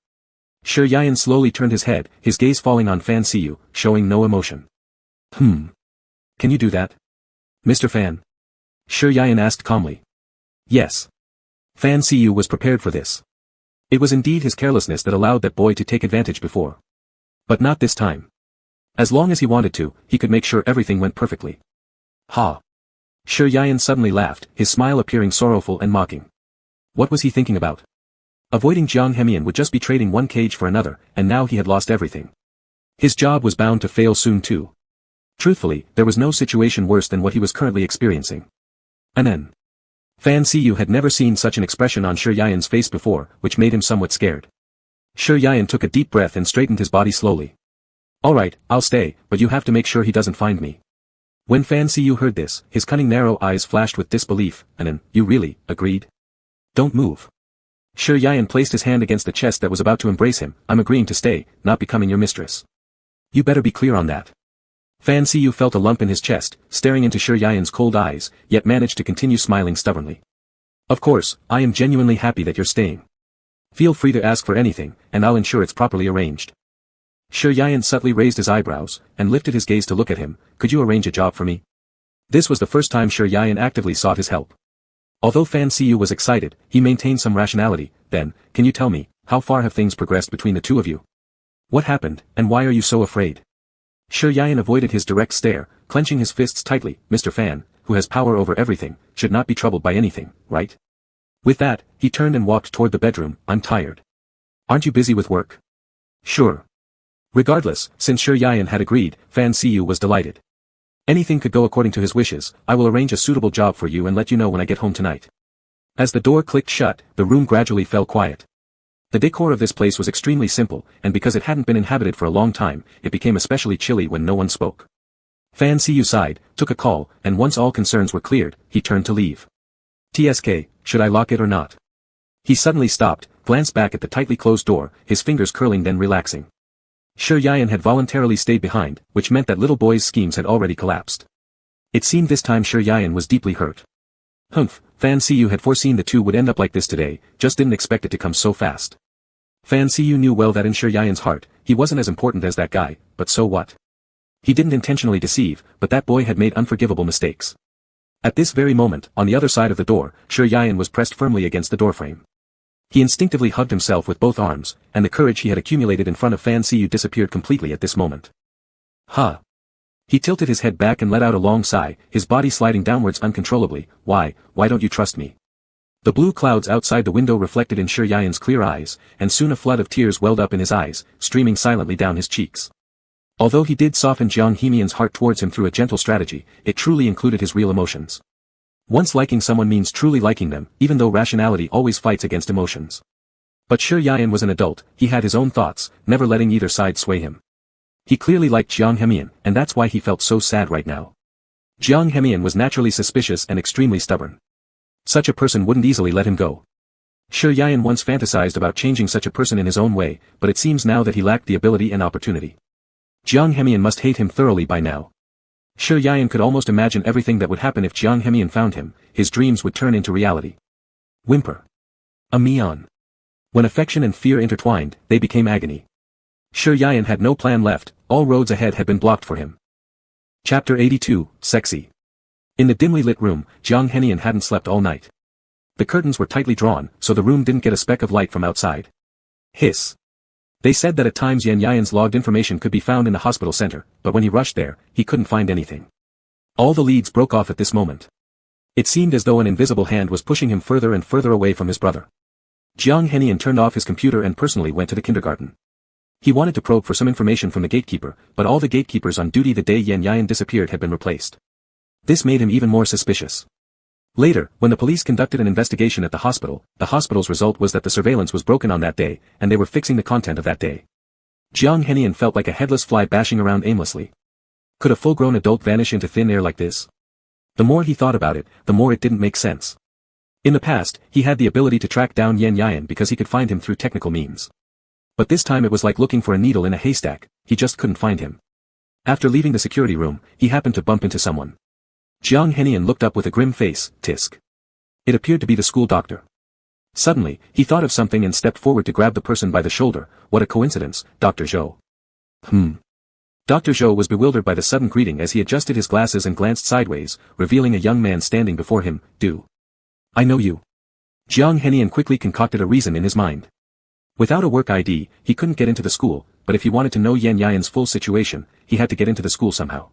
Shi Yian slowly turned his head, his gaze falling on Fan Siyu, showing no emotion. Can you do that? Mr. Fan? Shi Yian asked calmly. Yes. Fan Siyu was prepared for this. It was indeed his carelessness that allowed that boy to take advantage before. But not this time. As long as he wanted to, he could make sure everything went perfectly. Ha! Shi Yian suddenly laughed, his smile appearing sorrowful and mocking. What was he thinking about? Avoiding Jiang Hemian would just be trading one cage for another, and now he had lost everything. His job was bound to fail soon too. Truthfully, there was no situation worse than what he was currently experiencing. And then. Fan Siyu had never seen such an expression on Shi Yian's face before, which made him somewhat scared. Shi Yian took a deep breath and straightened his body slowly. Alright, I'll stay, but you have to make sure he doesn't find me. When Fan Siyu heard this, his cunning narrow eyes flashed with disbelief, and an, you really, agreed? Don't move. Shi Yian placed his hand against the chest that was about to embrace him. I'm agreeing to stay, not becoming your mistress. You better be clear on that. Fan Siyu felt a lump in his chest, staring into Shi Yian's cold eyes, yet managed to continue smiling stubbornly. Of course, I am genuinely happy that you're staying. Feel free to ask for anything, and I'll ensure it's properly arranged. Shi Yian subtly raised his eyebrows, and lifted his gaze to look at him. Could you arrange a job for me? This was the first time Shi Yian actively sought his help. Although Fan Siyu was excited, he maintained some rationality. Then, can you tell me, how far have things progressed between the two of you? What happened, and why are you so afraid? Shi Yian avoided his direct stare, clenching his fists tightly. Mr. Fan, who has power over everything, should not be troubled by anything, right? With that, he turned and walked toward the bedroom. I'm tired. Aren't you busy with work? Sure. Regardless, since Shi Yian had agreed, Fan Siyu was delighted. Anything could go according to his wishes. I will arrange a suitable job for you and let you know when I get home tonight. As the door clicked shut, the room gradually fell quiet. The decor of this place was extremely simple, and because it hadn't been inhabited for a long time, it became especially chilly when no one spoke. Fan Siyu sighed, took a call, and once all concerns were cleared, he turned to leave. TSK, should I lock it or not? He suddenly stopped, glanced back at the tightly closed door, his fingers curling then relaxing. Shi Yian had voluntarily stayed behind, which meant that little boy's schemes had already collapsed. It seemed this time Shi Yian was deeply hurt. Humph, Fan Siyu had foreseen the two would end up like this today, just didn't expect it to come so fast. Fan Siyu knew well that in Shi Yian's heart, he wasn't as important as that guy, but so what? He didn't intentionally deceive, but that boy had made unforgivable mistakes. At this very moment, on the other side of the door, Shi Yian was pressed firmly against the doorframe. He instinctively hugged himself with both arms, and the courage he had accumulated in front of Fan Siyu disappeared completely at this moment. Huh. He tilted his head back and let out a long sigh, his body sliding downwards uncontrollably. Why don't you trust me? The blue clouds outside the window reflected in Shi Yian's clear eyes, and soon a flood of tears welled up in his eyes, streaming silently down his cheeks. Although he did soften Jiang Hemian's heart towards him through a gentle strategy, it truly included his real emotions. Once liking someone means truly liking them, even though rationality always fights against emotions. But Shi Yian was an adult, he had his own thoughts, never letting either side sway him. He clearly liked Jiang Hemian, and that's why he felt so sad right now. Jiang Hemian was naturally suspicious and extremely stubborn. Such a person wouldn't easily let him go. Shi Yian once fantasized about changing such a person in his own way, but it seems now that he lacked the ability and opportunity. Jiang Hemian must hate him thoroughly by now. Shi Yian could almost imagine everything that would happen if Jiang Hemian found him, his dreams would turn into reality. Whimper. A meon. When affection and fear intertwined, they became agony. Shi Yian had no plan left, all roads ahead had been blocked for him. Chapter 82, Sexy. In the dimly lit room, Jiang Hemian hadn't slept all night. The curtains were tightly drawn, so the room didn't get a speck of light from outside. Hiss. They said that at times Yan Yian's logged information could be found in the hospital center, but when he rushed there, he couldn't find anything. All the leads broke off at this moment. It seemed as though an invisible hand was pushing him further and further away from his brother. Jiang Hemian turned off his computer and personally went to the kindergarten. He wanted to probe for some information from the gatekeeper, but all the gatekeepers on duty the day Yan Yian disappeared had been replaced. This made him even more suspicious. Later, when the police conducted an investigation at the hospital's result was that the surveillance was broken on that day, and they were fixing the content of that day. Jiang Henian felt like a headless fly bashing around aimlessly. Could a full-grown adult vanish into thin air like this? The more he thought about it, the more it didn't make sense. In the past, he had the ability to track down Yan Yian because he could find him through technical means. But this time it was like looking for a needle in a haystack, he just couldn't find him. After leaving the security room, he happened to bump into someone. Jiang Henian looked up with a grim face, tisk. It appeared to be the school doctor. Suddenly, he thought of something and stepped forward to grab the person by the shoulder. What a coincidence, Dr. Zhou. Dr. Zhou was bewildered by the sudden greeting as he adjusted his glasses and glanced sideways, revealing a young man standing before him. Do I know you? Jiang Henian quickly concocted a reason in his mind. Without a work ID, he couldn't get into the school, but if he wanted to know Yan Yan's full situation, he had to get into the school somehow.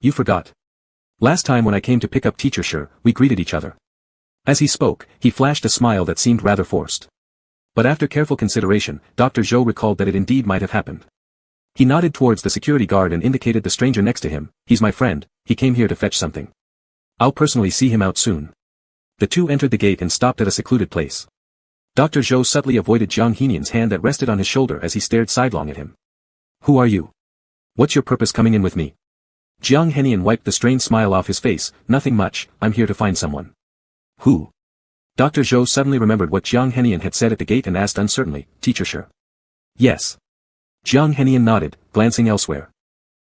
You forgot. Last time when I came to pick up Teacher Shi, we greeted each other. As he spoke, he flashed a smile that seemed rather forced. But after careful consideration, Dr. Zhou recalled that it indeed might have happened. He nodded towards the security guard and indicated the stranger next to him. He's my friend, he came here to fetch something. I'll personally see him out soon. The two entered the gate and stopped at a secluded place. Dr. Zhou subtly avoided Jiang Henian's hand that rested on his shoulder as he stared sidelong at him. Who are you? What's your purpose coming in with me? Jiang Henian wiped the strained smile off his face. Nothing much, I'm here to find someone. Who? Dr. Zhou suddenly remembered what Jiang Henian had said at the gate and asked uncertainly, Teacher Shi. Yes. Jiang Henian nodded, glancing elsewhere.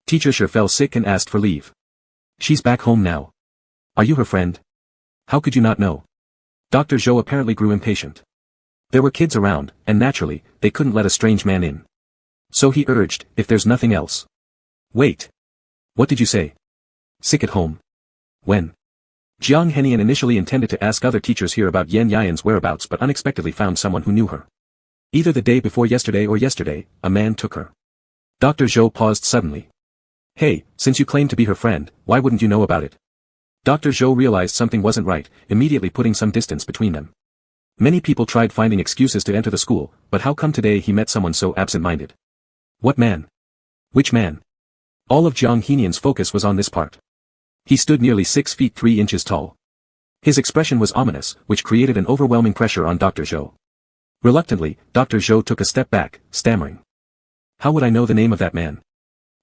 Teacher Shi fell sick and asked for leave. She's back home now. Are you her friend? How could you not know? Dr. Zhou apparently grew impatient. There were kids around, and naturally, they couldn't let a strange man in. So he urged, if there's nothing else. Wait. What did you say? Sick at home. When? Jiang Henian initially intended to ask other teachers here about Yan Yan's whereabouts but unexpectedly found someone who knew her. Either the day before yesterday or yesterday, a man took her. Dr. Zhou paused suddenly. Hey, since you claim to be her friend, why wouldn't you know about it? Dr. Zhou realized something wasn't right, immediately putting some distance between them. Many people tried finding excuses to enter the school, but how come today he met someone so absent-minded? What man? Which man? All of Jiang Henian's focus was on this part. He stood nearly 6 feet 3 inches tall. His expression was ominous, which created an overwhelming pressure on Dr. Zhou. Reluctantly, Dr. Zhou took a step back, stammering. How would I know the name of that man?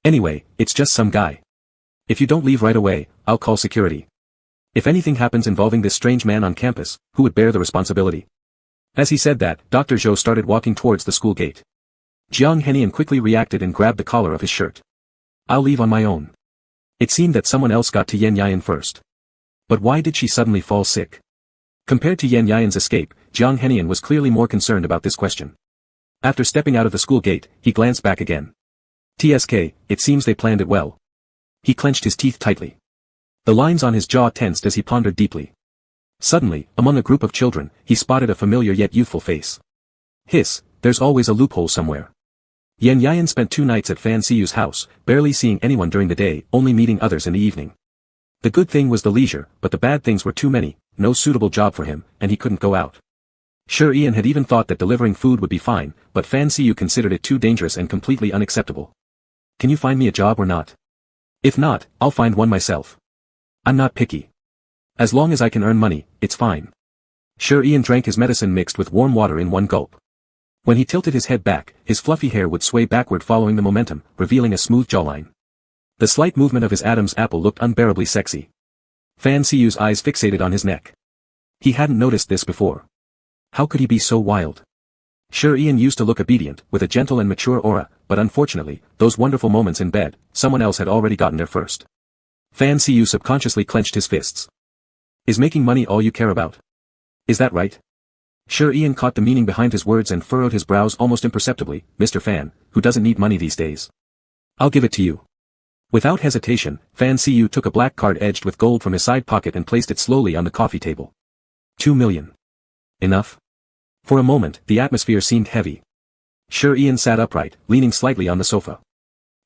Anyway, it's just some guy. If you don't leave right away, I'll call security. If anything happens involving this strange man on campus, who would bear the responsibility? As he said that, Dr. Zhou started walking towards the school gate. Jiang Henian quickly reacted and grabbed the collar of his shirt. I'll leave on my own. It seemed that someone else got to Yan Yan first. But why did she suddenly fall sick? Compared to Yan Yan's escape, Jiang Henian was clearly more concerned about this question. After stepping out of the school gate, he glanced back again. TSK, it seems they planned it well. He clenched his teeth tightly. The lines on his jaw tensed as he pondered deeply. Suddenly, among a group of children, he spotted a familiar yet youthful face. Hiss, there's always a loophole somewhere. Yan Yan spent 2 nights at Fan Siyu's house, barely seeing anyone during the day, only meeting others in the evening. The good thing was the leisure, but the bad things were too many, no suitable job for him, and he couldn't go out. Sure, Ian had even thought that delivering food would be fine, but Fan Siyu considered it too dangerous and completely unacceptable. Can you find me a job or not? If not, I'll find one myself. I'm not picky. As long as I can earn money, it's fine. Sure, Ian drank his medicine mixed with warm water in one gulp. When he tilted his head back, his fluffy hair would sway backward following the momentum, revealing a smooth jawline. The slight movement of his Adam's apple looked unbearably sexy. Fan Siyu's eyes fixated on his neck. He hadn't noticed this before. How could he be so wild? Sure, Ian used to look obedient, with a gentle and mature aura, but unfortunately, those wonderful moments in bed, someone else had already gotten there first. Fan Siyu subconsciously clenched his fists. Is making money all you care about? Is that right? Sure, Ian caught the meaning behind his words and furrowed his brows almost imperceptibly. Mr. Fan, who doesn't need money these days? I'll give it to you. Without hesitation, Fan Siyu took a black card edged with gold from his side pocket and placed it slowly on the coffee table. 2 million. Enough? For a moment, the atmosphere seemed heavy. Sure, Ian sat upright, leaning slightly on the sofa.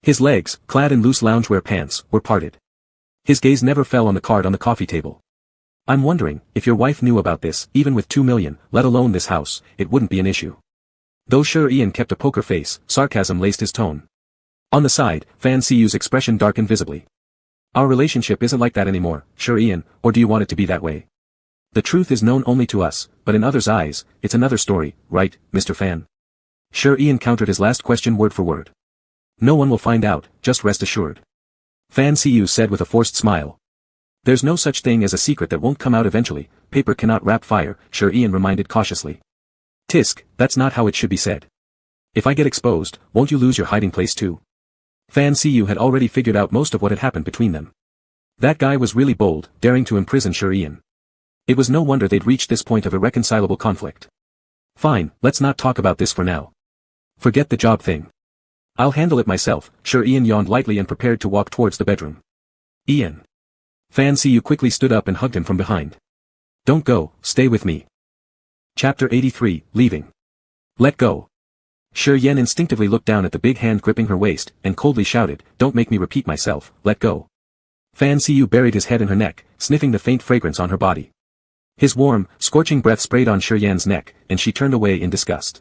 His legs, clad in loose loungewear pants, were parted. His gaze never fell on the card on the coffee table. I'm wondering, if your wife knew about this, even with 2 million, let alone this house, it wouldn't be an issue. Though Sure, Ian kept a poker face, sarcasm laced his tone. On the side, Fan Siyu's expression darkened visibly. Our relationship isn't like that anymore, Sure, Ian, or do you want it to be that way? The truth is known only to us, but in others' eyes, it's another story, right, Mr. Fan? Sure, Ian countered his last question word for word. No one will find out, just rest assured. Fan Siyu said with a forced smile. There's no such thing as a secret that won't come out eventually, paper cannot wrap fire, Sure, Ian reminded cautiously. Tisk, that's not how it should be said. If I get exposed, won't you lose your hiding place too? Fan Siyu had already figured out most of what had happened between them. That guy was really bold, daring to imprison Ian. It was no wonder they'd reached this point of irreconcilable conflict. Fine, let's not talk about this for now. Forget the job thing. I'll handle it myself. Ian yawned lightly and prepared to walk towards the bedroom. Ian. Fan Siyu quickly stood up and hugged him from behind. Don't go, stay with me. Chapter 83, Leaving. Let go. Yen instinctively looked down at the big hand gripping her waist, and coldly shouted, don't make me repeat myself, let go. Fan Siyu buried his head in her neck, sniffing the faint fragrance on her body. His warm, scorching breath sprayed on Yan's neck, and she turned away in disgust.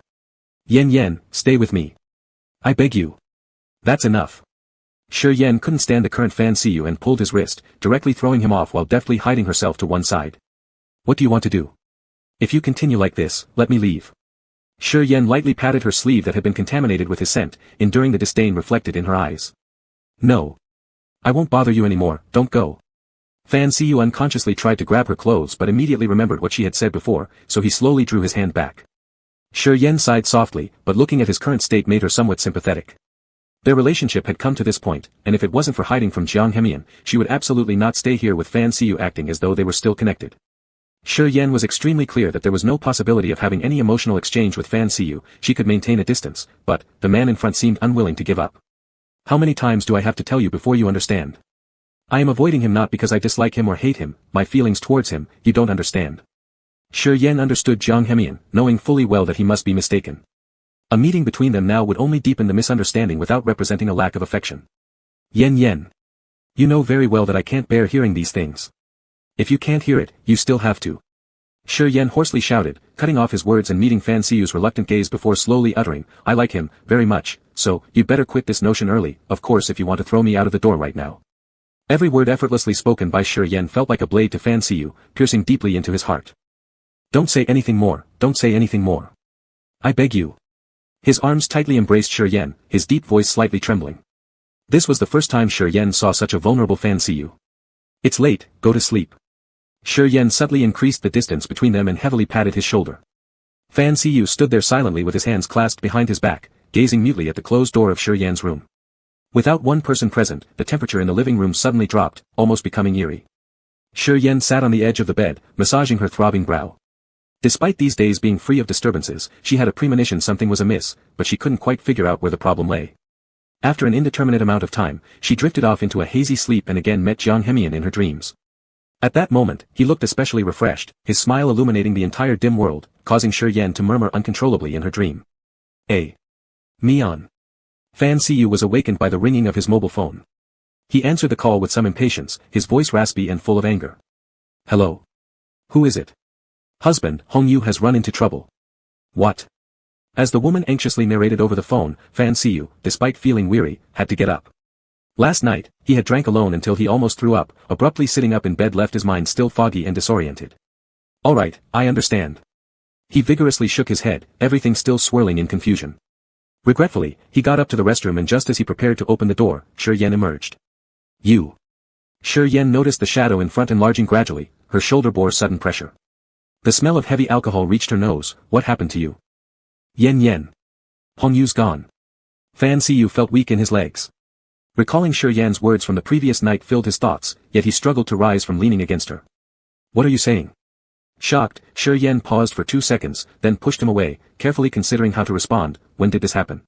Yen, stay with me. I beg you. That's enough. Yen couldn't stand the current Fan Siyu and pulled his wrist, directly throwing him off while deftly hiding herself to one side. What do you want to do? If you continue like this, let me leave. Yen lightly patted her sleeve that had been contaminated with his scent, enduring the disdain reflected in her eyes. No. I won't bother you anymore, don't go. Fan Siyu unconsciously tried to grab her clothes but immediately remembered what she had said before, so he slowly drew his hand back. Yen sighed softly, but looking at his current state made her somewhat sympathetic. Their relationship had come to this point, and if it wasn't for hiding from Jiang Hemian, she would absolutely not stay here with Fan Siyu acting as though they were still connected. Yen was extremely clear that there was no possibility of having any emotional exchange with Fan Siyu. She could maintain a distance, but the man in front seemed unwilling to give up. How many times do I have to tell you before you understand? I am avoiding him not because I dislike him or hate him, my feelings towards him, you don't understand. Yen understood Jiang Hemian, knowing fully well that he must be mistaken. A meeting between them now would only deepen the misunderstanding without representing a lack of affection. Yen. You know very well that I can't bear hearing these things. If you can't hear it, you still have to. Yen hoarsely shouted, cutting off his words and meeting Fan Siyu's reluctant gaze before slowly uttering, I like him, very much, so, you'd better quit this notion early, of course if you want to throw me out of the door right now. Every word effortlessly spoken by Yen felt like a blade to Fan Siyu, piercing deeply into his heart. Don't say anything more, don't say anything more. I beg you. His arms tightly embraced Yen, his deep voice slightly trembling. This was the first time Yen saw such a vulnerable Fan Siyu. It's late, go to sleep. Yen subtly increased the distance between them and heavily patted his shoulder. Fan Siyu stood there silently with his hands clasped behind his back, gazing mutely at the closed door of Yen's room. Without one person present, the temperature in the living room suddenly dropped, almost becoming eerie. Yen sat on the edge of the bed, massaging her throbbing brow. Despite these days being free of disturbances, she had a premonition something was amiss, but she couldn't quite figure out where the problem lay. After an indeterminate amount of time, she drifted off into a hazy sleep and again met Jiang Hemian in her dreams. At that moment, he looked especially refreshed, his smile illuminating the entire dim world, causing Yen to murmur uncontrollably in her dream. Mian. Fan Siyu was awakened by the ringing of his mobile phone. He answered the call with some impatience, his voice raspy and full of anger. Hello. Who is it? Husband, Hong Yu has run into trouble. What? As the woman anxiously narrated over the phone, Fan Siyu, despite feeling weary, had to get up. Last night, he had drank alone until he almost threw up, abruptly sitting up in bed left his mind still foggy and disoriented. All right, I understand. He vigorously shook his head, everything still swirling in confusion. Regretfully, he got up to the restroom and just as he prepared to open the door, Yen emerged. You. Yen noticed the shadow in front enlarging gradually, her shoulder bore sudden pressure. The smell of heavy alcohol reached her nose. What happened to you? Yen. Hong Yu's gone. Fan Siyu felt weak in his legs. Recalling Yan's words from the previous night filled his thoughts, yet he struggled to rise from leaning against her. What are you saying? Shocked, Yen paused for 2 seconds, then pushed him away, carefully considering how to respond. When did this happen?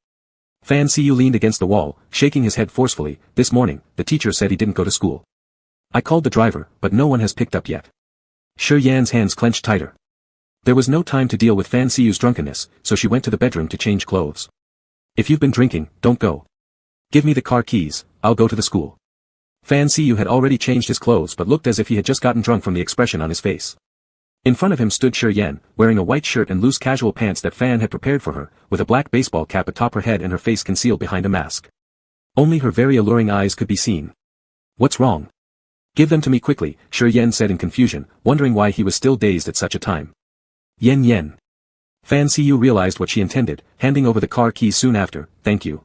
Fan Siyu leaned against the wall, shaking his head forcefully. This morning, the teacher said he didn't go to school. I called the driver, but no one has picked up yet. Yan's hands clenched tighter. There was no time to deal with Fan Siyu's drunkenness, so she went to the bedroom to change clothes. If you've been drinking, don't go. Give me the car keys, I'll go to the school. Fan Siyu had already changed his clothes but looked as if he had just gotten drunk from the expression on his face. In front of him stood Yen, wearing a white shirt and loose casual pants that Fan had prepared for her, with a black baseball cap atop her head and her face concealed behind a mask. Only her very alluring eyes could be seen. What's wrong? Give them to me quickly, Yen said in confusion, wondering why he was still dazed at such a time. Yen. Fan Siyu realized what she intended, handing over the car keys soon after. Thank you.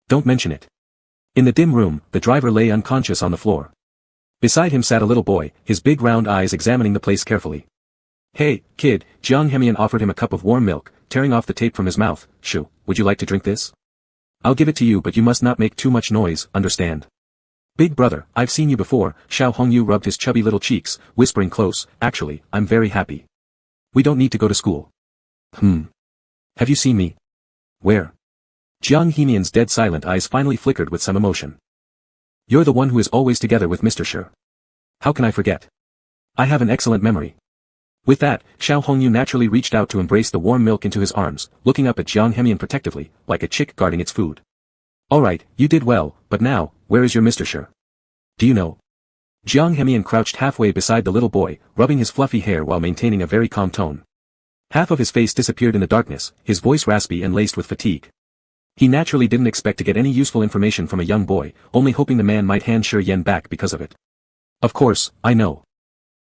Don't mention it. In the dim room, the driver lay unconscious on the floor. Beside him sat a little boy, his big round eyes examining the place carefully. Hey, kid, Jiang Hemian offered him a cup of warm milk, tearing off the tape from his mouth. Shoo, would you like to drink this? I'll give it to you but you must not make too much noise, understand? Big brother, I've seen you before. Xiao Hongyu rubbed his chubby little cheeks, whispering close, actually, I'm very happy. We don't need to go to school. Have you seen me? Where? Jiang Hemian's dead silent eyes finally flickered with some emotion. You're the one who is always together with Mr. Shi. How can I forget? I have an excellent memory. With that, Xiao Hongyu naturally reached out to embrace the warm milk into his arms, looking up at Jiang Hemian protectively, like a chick guarding its food. Alright, you did well, but now, where is your Mr. Shi? Do you know? Jiang Hemian crouched halfway beside the little boy, rubbing his fluffy hair while maintaining a very calm tone. Half of his face disappeared in the darkness, his voice raspy and laced with fatigue. He naturally didn't expect to get any useful information from a young boy, only hoping the man might hand Shi Yan back because of it. Of course, I know.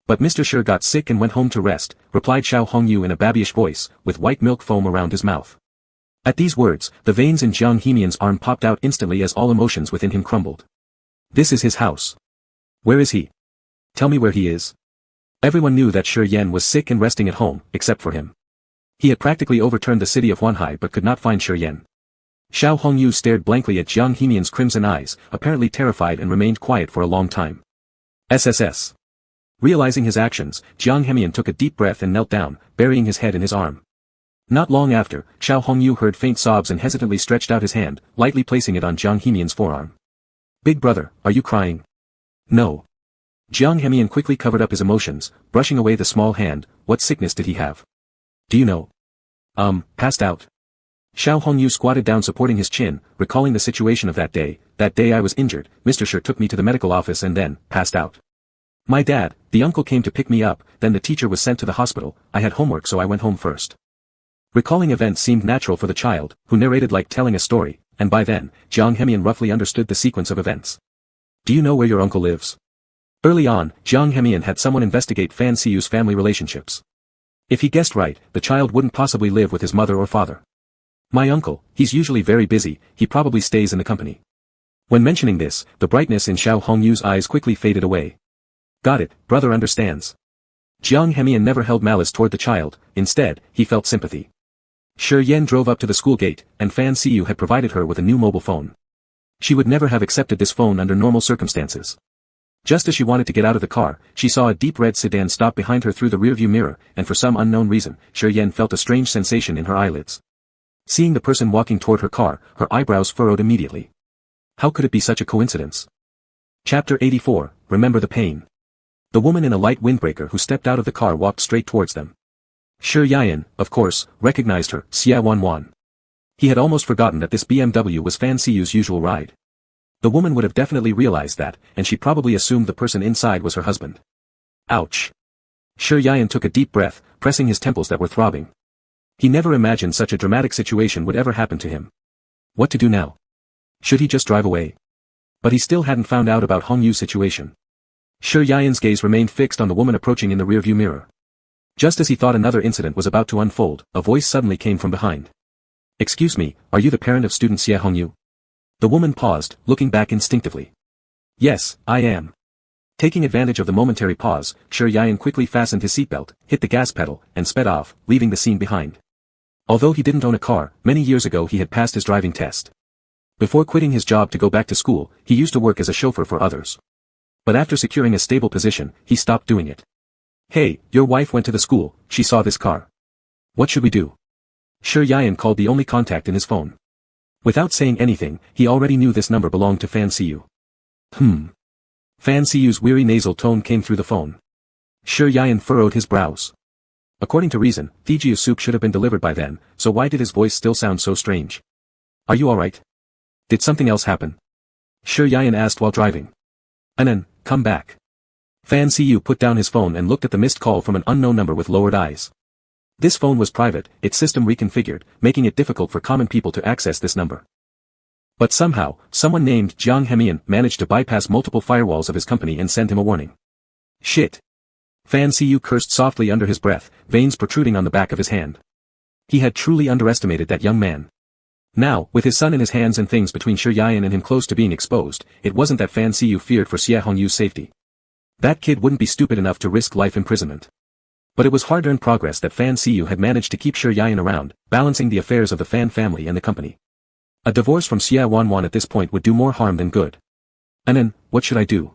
But Mr. Shi got sick and went home to rest, replied Xiao Hongyu in a babyish voice, with white milk foam around his mouth. At these words, the veins in Jiang Hemian's arm popped out instantly as all emotions within him crumbled. This is his house. Where is he? Tell me where he is. Everyone knew that Shi Yan was sick and resting at home, except for him. He had practically overturned the city of Huanhai but could not find Shi Yan. Xiao Hongyu stared blankly at Jiang Hemian's crimson eyes, apparently terrified, and remained quiet for a long time. SSS. Realizing his actions, Jiang Hemian took a deep breath and knelt down, burying his head in his arm. Not long after, Xiao Hongyu heard faint sobs and hesitantly stretched out his hand, lightly placing it on Jiang Hemian's forearm. Big brother, are you crying? No. Jiang Hemian quickly covered up his emotions, brushing away the small hand. What sickness did he have? Do you know? Passed out. Xiao Hongyu squatted down supporting his chin, recalling the situation of that day. That day I was injured, Mr. Shi took me to the medical office and then, passed out. My dad, the uncle came to pick me up, then the teacher was sent to the hospital. I had homework so I went home first. Recalling events seemed natural for the child, who narrated like telling a story, and by then, Jiang Hemian roughly understood the sequence of events. Do you know where your uncle lives? Early on, Jiang Hemian had someone investigate Fan Siyu's family relationships. If he guessed right, the child wouldn't possibly live with his mother or father. My uncle, he's usually very busy, he probably stays in the company. When mentioning this, the brightness in Xiao Hongyu's eyes quickly faded away. Got it, brother understands. Jiang Hemian never held malice toward the child, instead, he felt sympathy. Shi Yan drove up to the school gate, and Fan Siyu had provided her with a new mobile phone. She would never have accepted this phone under normal circumstances. Just as she wanted to get out of the car, she saw a deep red sedan stop behind her through the rearview mirror, and for some unknown reason, Shi Yan felt a strange sensation in her eyelids. Seeing the person walking toward her car, her eyebrows furrowed immediately. How could it be such a coincidence? Chapter 84, Remember the Pain. The woman in a light windbreaker who stepped out of the car walked straight towards them. Shi Yan, of course, recognized her, Xia Wanwan. He had almost forgotten that this BMW was Fan Siyu's usual ride. The woman would have definitely realized that, and she probably assumed the person inside was her husband. Ouch. Shi Yan took a deep breath, pressing his temples that were throbbing. He never imagined such a dramatic situation would ever happen to him. What to do now? Should he just drive away? But he still hadn't found out about Hongyu's situation. Shi Yan's gaze remained fixed on the woman approaching in the rearview mirror. Just as he thought another incident was about to unfold, a voice suddenly came from behind. Excuse me, are you the parent of student Xie Hongyu? The woman paused, looking back instinctively. Yes, I am. Taking advantage of the momentary pause, Shi Yan quickly fastened his seatbelt, hit the gas pedal, and sped off, leaving the scene behind. Although he didn't own a car, many years ago he had passed his driving test. Before quitting his job to go back to school, he used to work as a chauffeur for others. But after securing a stable position, he stopped doing it. Hey, your wife went to the school, she saw this car. What should we do? Shi Yan called the only contact in his phone. Without saying anything, he already knew this number belonged to Fan Siyu. Fan Siyu's weary nasal tone came through the phone. Shi Yan furrowed his brows. According to reason, Thijia soup should have been delivered by then, so why did his voice still sound so strange? Are you alright? Did something else happen? Shi Yan asked while driving. Anan, come back. Fan Siyu put down his phone and looked at the missed call from an unknown number with lowered eyes. This phone was private, its system reconfigured, making it difficult for common people to access this number. But somehow, someone named Jiang Hemian managed to bypass multiple firewalls of his company and send him a warning. Shit. Fan Siyu cursed softly under his breath, veins protruding on the back of his hand. He had truly underestimated that young man. Now, with his son in his hands and things between Shi Yan and him close to being exposed, it wasn't that Fan Siyu feared for Xie Hongyu's safety. That kid wouldn't be stupid enough to risk life imprisonment. But it was hard-earned progress that Fan Siyu had managed to keep Shi Yan around, balancing the affairs of the Fan family and the company. A divorce from Xia Wanwan at this point would do more harm than good. Anan, what should I do?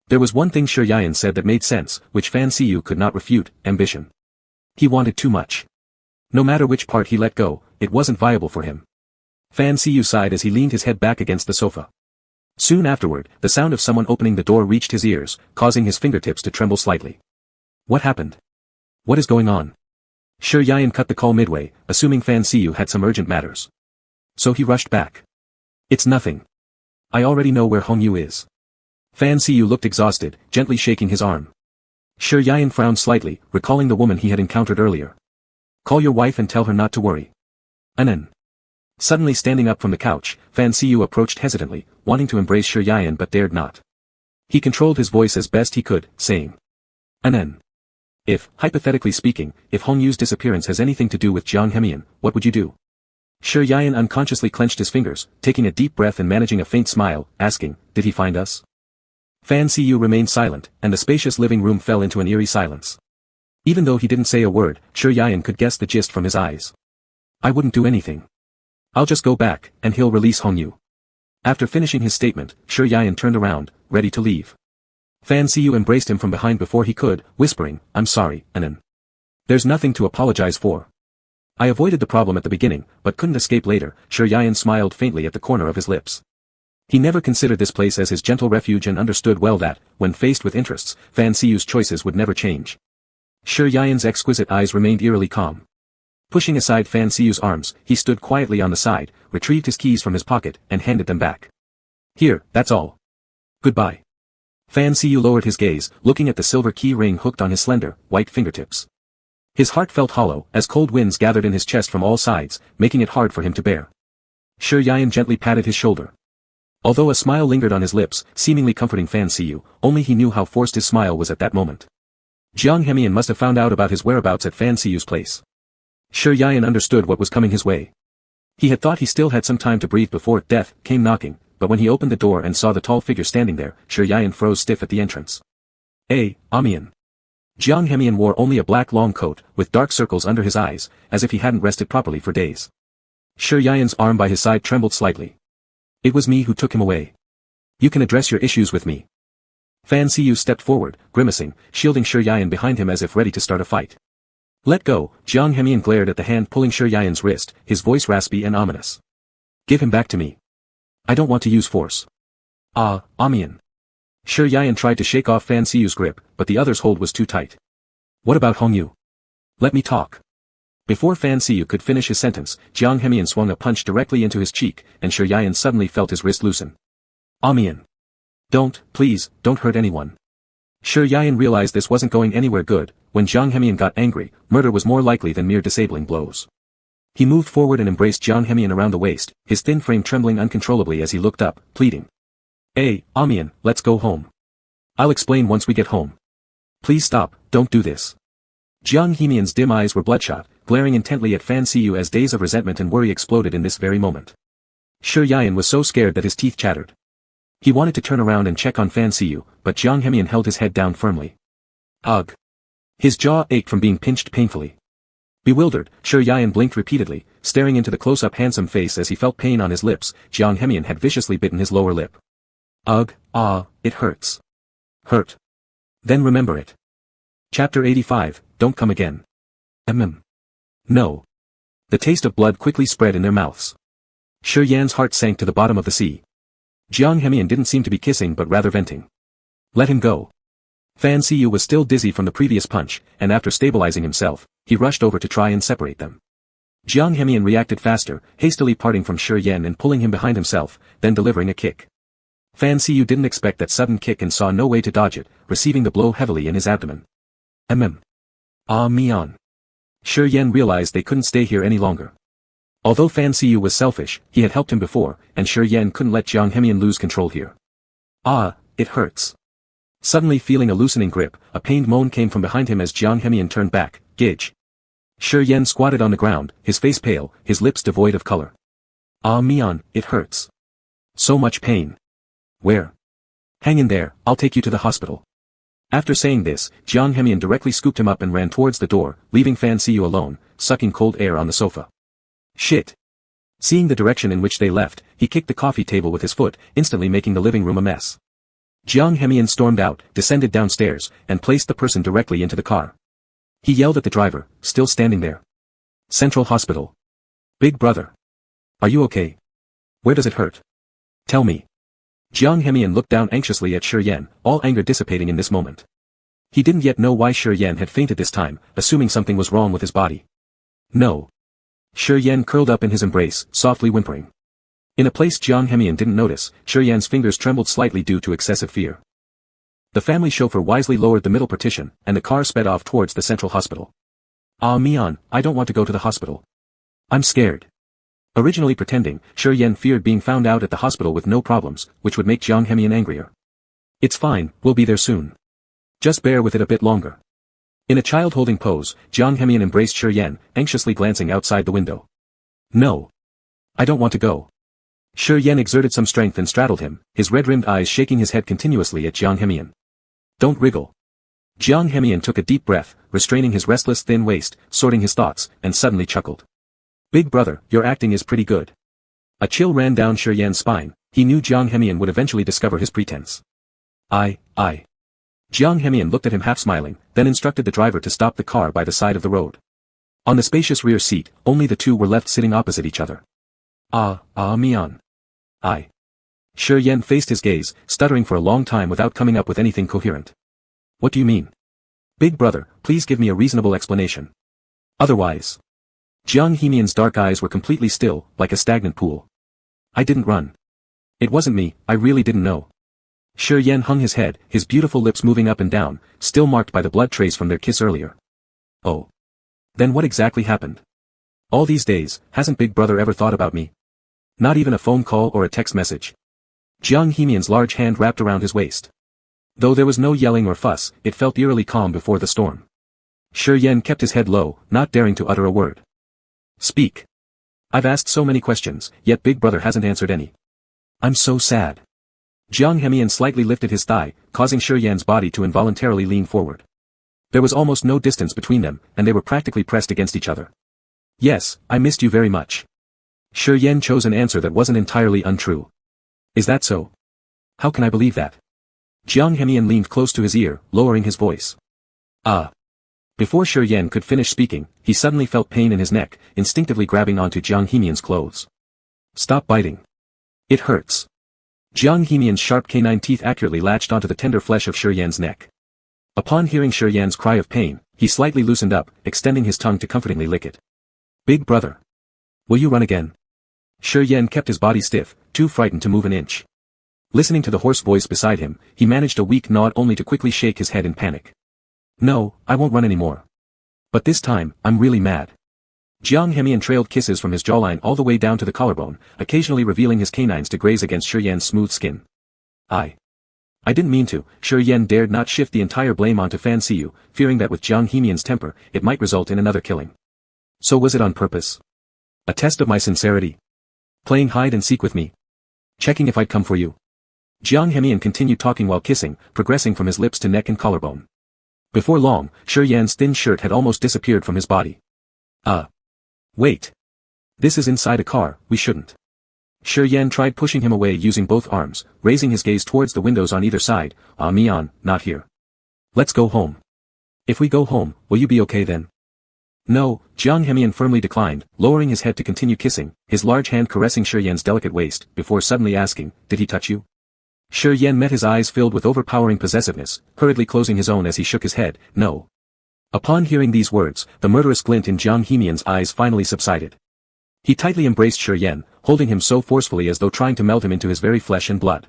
There was one thing Shi Yayan said that made sense, which Fan Siyu could not refute, ambition. He wanted too much. No matter which part he let go, it wasn't viable for him. Fan Siyu sighed as he leaned his head back against the sofa. Soon afterward, the sound of someone opening the door reached his ears, causing his fingertips to tremble slightly. What happened? What is going on? Shi Yayan cut the call midway, assuming Fan Siyu had some urgent matters. So he rushed back. It's nothing. I already know where Hong Yu is. Fan Siyu looked exhausted, gently shaking his arm. Shi Yayan frowned slightly, recalling the woman he had encountered earlier. Call your wife and tell her not to worry. Anan. Suddenly standing up from the couch, Fan Siyu approached hesitantly, wanting to embrace Shi Yayan but dared not. He controlled his voice as best he could, saying. Anan. If, hypothetically speaking, if Hong Yu's disappearance has anything to do with Jiang Hemian, what would you do? Shi Yayan unconsciously clenched his fingers, taking a deep breath and managing a faint smile, asking, did he find us? Fan Siyu remained silent, and the spacious living room fell into an eerie silence. Even though he didn't say a word, Shi Yayan could guess the gist from his eyes. I wouldn't do anything. I'll just go back, and he'll release Hong Yu. After finishing his statement, Shi Yayan turned around, ready to leave. Fan Siyu embraced him from behind before he could, whispering, I'm sorry, Anan. There's nothing to apologize for. I avoided the problem at the beginning, but couldn't escape later. Shi Yayan smiled faintly at the corner of his lips. He never considered this place as his gentle refuge and understood well that, when faced with interests, Fan Siyu's choices would never change. Shi Yayan's exquisite eyes remained eerily calm. Pushing aside Fan Siyu's arms, he stood quietly on the side, retrieved his keys from his pocket, and handed them back. Here, that's all. Goodbye. Fan Siyu lowered his gaze, looking at the silver key ring hooked on his slender, white fingertips. His heart felt hollow, as cold winds gathered in his chest from all sides, making it hard for him to bear. Shi Yayan gently patted his shoulder. Although a smile lingered on his lips, seemingly comforting Fan Siyu, only he knew how forced his smile was at that moment. Jiang Hemian must have found out about his whereabouts at Fan Siyu's place. Shi Yayan understood what was coming his way. He had thought he still had some time to breathe before death came knocking, but when he opened the door and saw the tall figure standing there, Shi Yayan froze stiff at the entrance. Amian. Jiang Hemian wore only a black long coat, with dark circles under his eyes, as if he hadn't rested properly for days. Shi Yayan's arm by his side trembled slightly. It was me who took him away. You can address your issues with me. Fan Siyu stepped forward, grimacing, shielding Shi Yayan behind him as if ready to start a fight. Let go. Jiang Hemian glared at the hand pulling Shi Yayan's wrist, his voice raspy and ominous. Give him back to me. I don't want to use force. Amian. Shi Yayan tried to shake off Fan Siyu's grip, but the other's hold was too tight. What about Hong Yu? Let me talk. Before Fan Siyu could finish his sentence, Jiang Hemian swung a punch directly into his cheek, and Shi Yayan suddenly felt his wrist loosen. Amian. Please, don't hurt anyone. Shi Yayan realized this wasn't going anywhere good. When Jiang Hemian got angry, murder was more likely than mere disabling blows. He moved forward and embraced Jiang Hemian around the waist, his thin frame trembling uncontrollably as he looked up, pleading. Amian, let's go home. I'll explain once we get home. Please stop, don't do this. Jiang Hemian's dim eyes were bloodshot, glaring intently at Fan Siyu as days of resentment and worry exploded in this very moment. Shi Yayan was so scared that his teeth chattered. He wanted to turn around and check on Fan Siyu, but Jiang Hemian held his head down firmly. Ugh. His jaw ached from being pinched painfully. Bewildered, Shi Yayan blinked repeatedly, staring into the close-up handsome face as he felt pain on his lips. Jiang Hemian had viciously bitten his lower lip. Ugh, it hurts. Hurt. Then remember it. Chapter 85, Don't Come Again. No. The taste of blood quickly spread in their mouths. Shi Yan's heart sank to the bottom of the sea. Jiang Hemian didn't seem to be kissing but rather venting. Let him go. Fan Siyu was still dizzy from the previous punch, and after stabilizing himself, he rushed over to try and separate them. Jiang Hemian reacted faster, hastily parting from Shi Yan and pulling him behind himself, then delivering a kick. Fan Siyu didn't expect that sudden kick and saw no way to dodge it, receiving the blow heavily in his abdomen. Mian. Shi Yan realized they couldn't stay here any longer. Although Fan Siyu was selfish, he had helped him before, and Shi Yan couldn't let Jiang Hemian lose control here. It hurts. Suddenly feeling a loosening grip, a pained moan came from behind him as Jiang Hemian turned back. Gidge. Shi Yan squatted on the ground, his face pale, his lips devoid of color. Mian, it hurts. So much pain. Where? Hang in there, I'll take you to the hospital. After saying this, Jiang Hemian directly scooped him up and ran towards the door, leaving Fan Siyu alone, sucking cold air on the sofa. Shit. Seeing the direction in which they left, he kicked the coffee table with his foot, instantly making the living room a mess. Jiang Hemian stormed out, descended downstairs, and placed the person directly into the car. He yelled at the driver, still standing there. Central Hospital. Big brother. Are you okay? Where does it hurt? Tell me. Jiang Hemian looked down anxiously at Shi Yan, all anger dissipating in this moment. He didn't yet know why Shi Yan had fainted this time, assuming something was wrong with his body. No. Shi Yan curled up in his embrace, softly whimpering. In a place Jiang Hemian didn't notice, Shi Yan's fingers trembled slightly due to excessive fear. The family chauffeur wisely lowered the middle partition, and the car sped off towards the central hospital. Ah Mian, I don't want to go to the hospital. I'm scared. Originally pretending, Shi Yan feared being found out at the hospital with no problems, which would make Jiang Hemian angrier. It's fine, we'll be there soon. Just bear with it a bit longer. In a child-holding pose, Jiang Hemian embraced Shi Yan, anxiously glancing outside the window. No. I don't want to go. Shi Yan exerted some strength and straddled him, his red-rimmed eyes shaking his head continuously at Jiang Hemian. Don't wriggle. Jiang Hemian took a deep breath, restraining his restless thin waist, sorting his thoughts, and suddenly chuckled. Big brother, your acting is pretty good. A chill ran down Shi Yan's spine, he knew Jiang Hemian would eventually discover his pretense. I. Jiang Hemian looked at him half-smiling, then instructed the driver to stop the car by the side of the road. On the spacious rear seat, only the two were left sitting opposite each other. Mian. Shi Yan faced his gaze, stuttering for a long time without coming up with anything coherent. What do you mean? Big brother, please give me a reasonable explanation. Otherwise. Jiang Hemian's dark eyes were completely still, like a stagnant pool. I didn't run. It wasn't me, I really didn't know. Shi Yan hung his head, his beautiful lips moving up and down, still marked by the blood trace from their kiss earlier. Oh. Then what exactly happened? All these days, hasn't Big Brother ever thought about me? Not even a phone call or a text message. Jiang Hemian's large hand wrapped around his waist. Though there was no yelling or fuss, it felt eerily calm before the storm. Shi Yan kept his head low, not daring to utter a word. Speak. I've asked so many questions, yet Big Brother hasn't answered any. I'm so sad. Jiang Hemian slightly lifted his thigh, causing Shi Yan's body to involuntarily lean forward. There was almost no distance between them, and they were practically pressed against each other. Yes, I missed you very much. Shi Yan chose an answer that wasn't entirely untrue. Is that so? How can I believe that? Jiang Hemian leaned close to his ear, lowering his voice. Before Shi Yan could finish speaking, he suddenly felt pain in his neck, instinctively grabbing onto Jiang Hemian's clothes. Stop biting. It hurts. Jiang Hemian's sharp canine teeth accurately latched onto the tender flesh of Shi Yan's neck. Upon hearing Shi Yan's cry of pain, he slightly loosened up, extending his tongue to comfortingly lick it. Big brother. Will you run again? Shi Yan kept his body stiff, too frightened to move an inch. Listening to the hoarse voice beside him, he managed a weak nod only to quickly shake his head in panic. No, I won't run anymore. But this time, I'm really mad. Jiang Hemian trailed kisses from his jawline all the way down to the collarbone, occasionally revealing his canines to graze against Shi Yan's smooth skin. I didn't mean to. Shi Yan dared not shift the entire blame onto Fan Siyu, fearing that with Jiang Hemian's temper, it might result in another killing. So was it on purpose? A test of my sincerity? Playing hide and seek with me? Checking if I'd come for you? Jiang Hemian continued talking while kissing, progressing from his lips to neck and collarbone. Before long, Shi Yan's thin shirt had almost disappeared from his body. Wait. This is inside a car, we shouldn't. Shi Yan tried pushing him away using both arms, raising his gaze towards the windows on either side. Mian, not here. Let's go home. If we go home, will you be okay then? No, Jiang Hemian firmly declined, lowering his head to continue kissing, his large hand caressing Shi Yan's delicate waist, before suddenly asking, did he touch you? Shi Yan met his eyes filled with overpowering possessiveness, hurriedly closing his own as he shook his head, no. Upon hearing these words, the murderous glint in Jiang Hemian's eyes finally subsided. He tightly embraced Shi Yan, holding him so forcefully as though trying to melt him into his very flesh and blood.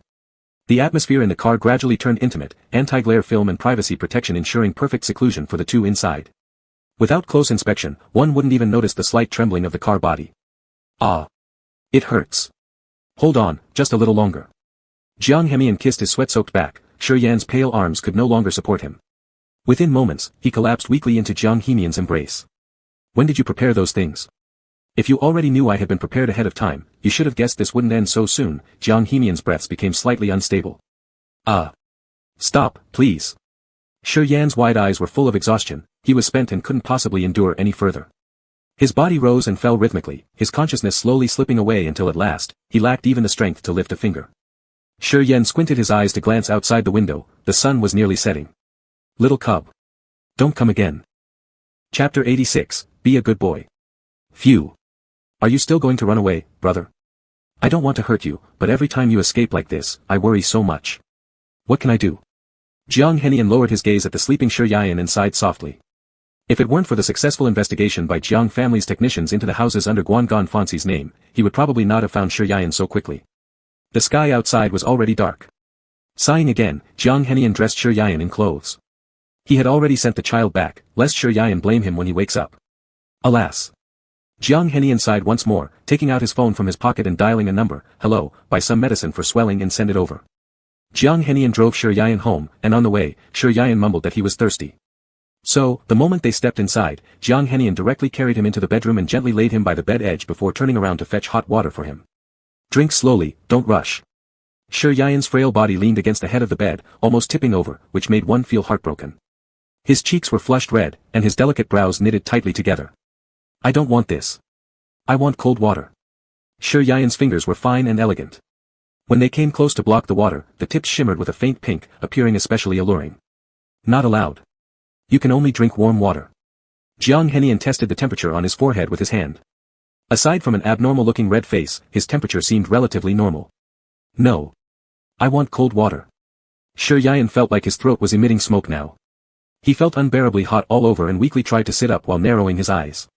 The atmosphere in the car gradually turned intimate, anti-glare film and privacy protection ensuring perfect seclusion for the two inside. Without close inspection, one wouldn't even notice the slight trembling of the car body. It hurts. Hold on, just a little longer. Jiang Hemian kissed his sweat-soaked back. Shi Yan's pale arms could no longer support him. Within moments, he collapsed weakly into Jiang Hemian's embrace. When did you prepare those things? If you already knew I had been prepared ahead of time, you should have guessed this wouldn't end so soon. Jiang Hemian's breaths became slightly unstable. Stop, please. Shi Yan's wide eyes were full of exhaustion, he was spent and couldn't possibly endure any further. His body rose and fell rhythmically, his consciousness slowly slipping away until at last, he lacked even the strength to lift a finger. Shi Yan squinted his eyes to glance outside the window. The sun was nearly setting. Little cub. Don't come again. Chapter 86, Be a Good Boy. Phew. Are you still going to run away, brother? I don't want to hurt you, but every time you escape like this, I worry so much. What can I do? Jiang Henian lowered his gaze at the sleeping Shi Yan and sighed softly. If it weren't for the successful investigation by Jiang family's technicians into the houses under Guangan Fanxi's name, he would probably not have found Shi Yan so quickly. The sky outside was already dark. Sighing again, Jiang Henian dressed Shi Yan in clothes. He had already sent the child back, lest Shi Yan blame him when he wakes up. Alas. Jiang Henian sighed once more, taking out his phone from his pocket and dialing a number. Hello, buy some medicine for swelling and send it over. Jiang Henian drove Shi Yan home, and on the way, Shi Yan mumbled that he was thirsty. So, the moment they stepped inside, Jiang Henian directly carried him into the bedroom and gently laid him by the bed edge before turning around to fetch hot water for him. Drink slowly, don't rush. Shi Yan's frail body leaned against the head of the bed, almost tipping over, which made one feel heartbroken. His cheeks were flushed red, and his delicate brows knitted tightly together. I don't want this. I want cold water. Shi Yan's fingers were fine and elegant. When they came close to block the water, the tips shimmered with a faint pink, appearing especially alluring. Not allowed. You can only drink warm water. Jiang Henian tested the temperature on his forehead with his hand. Aside from an abnormal-looking red face, his temperature seemed relatively normal. No. I want cold water. Shi Yan felt like his throat was emitting smoke now. He felt unbearably hot all over and weakly tried to sit up while narrowing his eyes.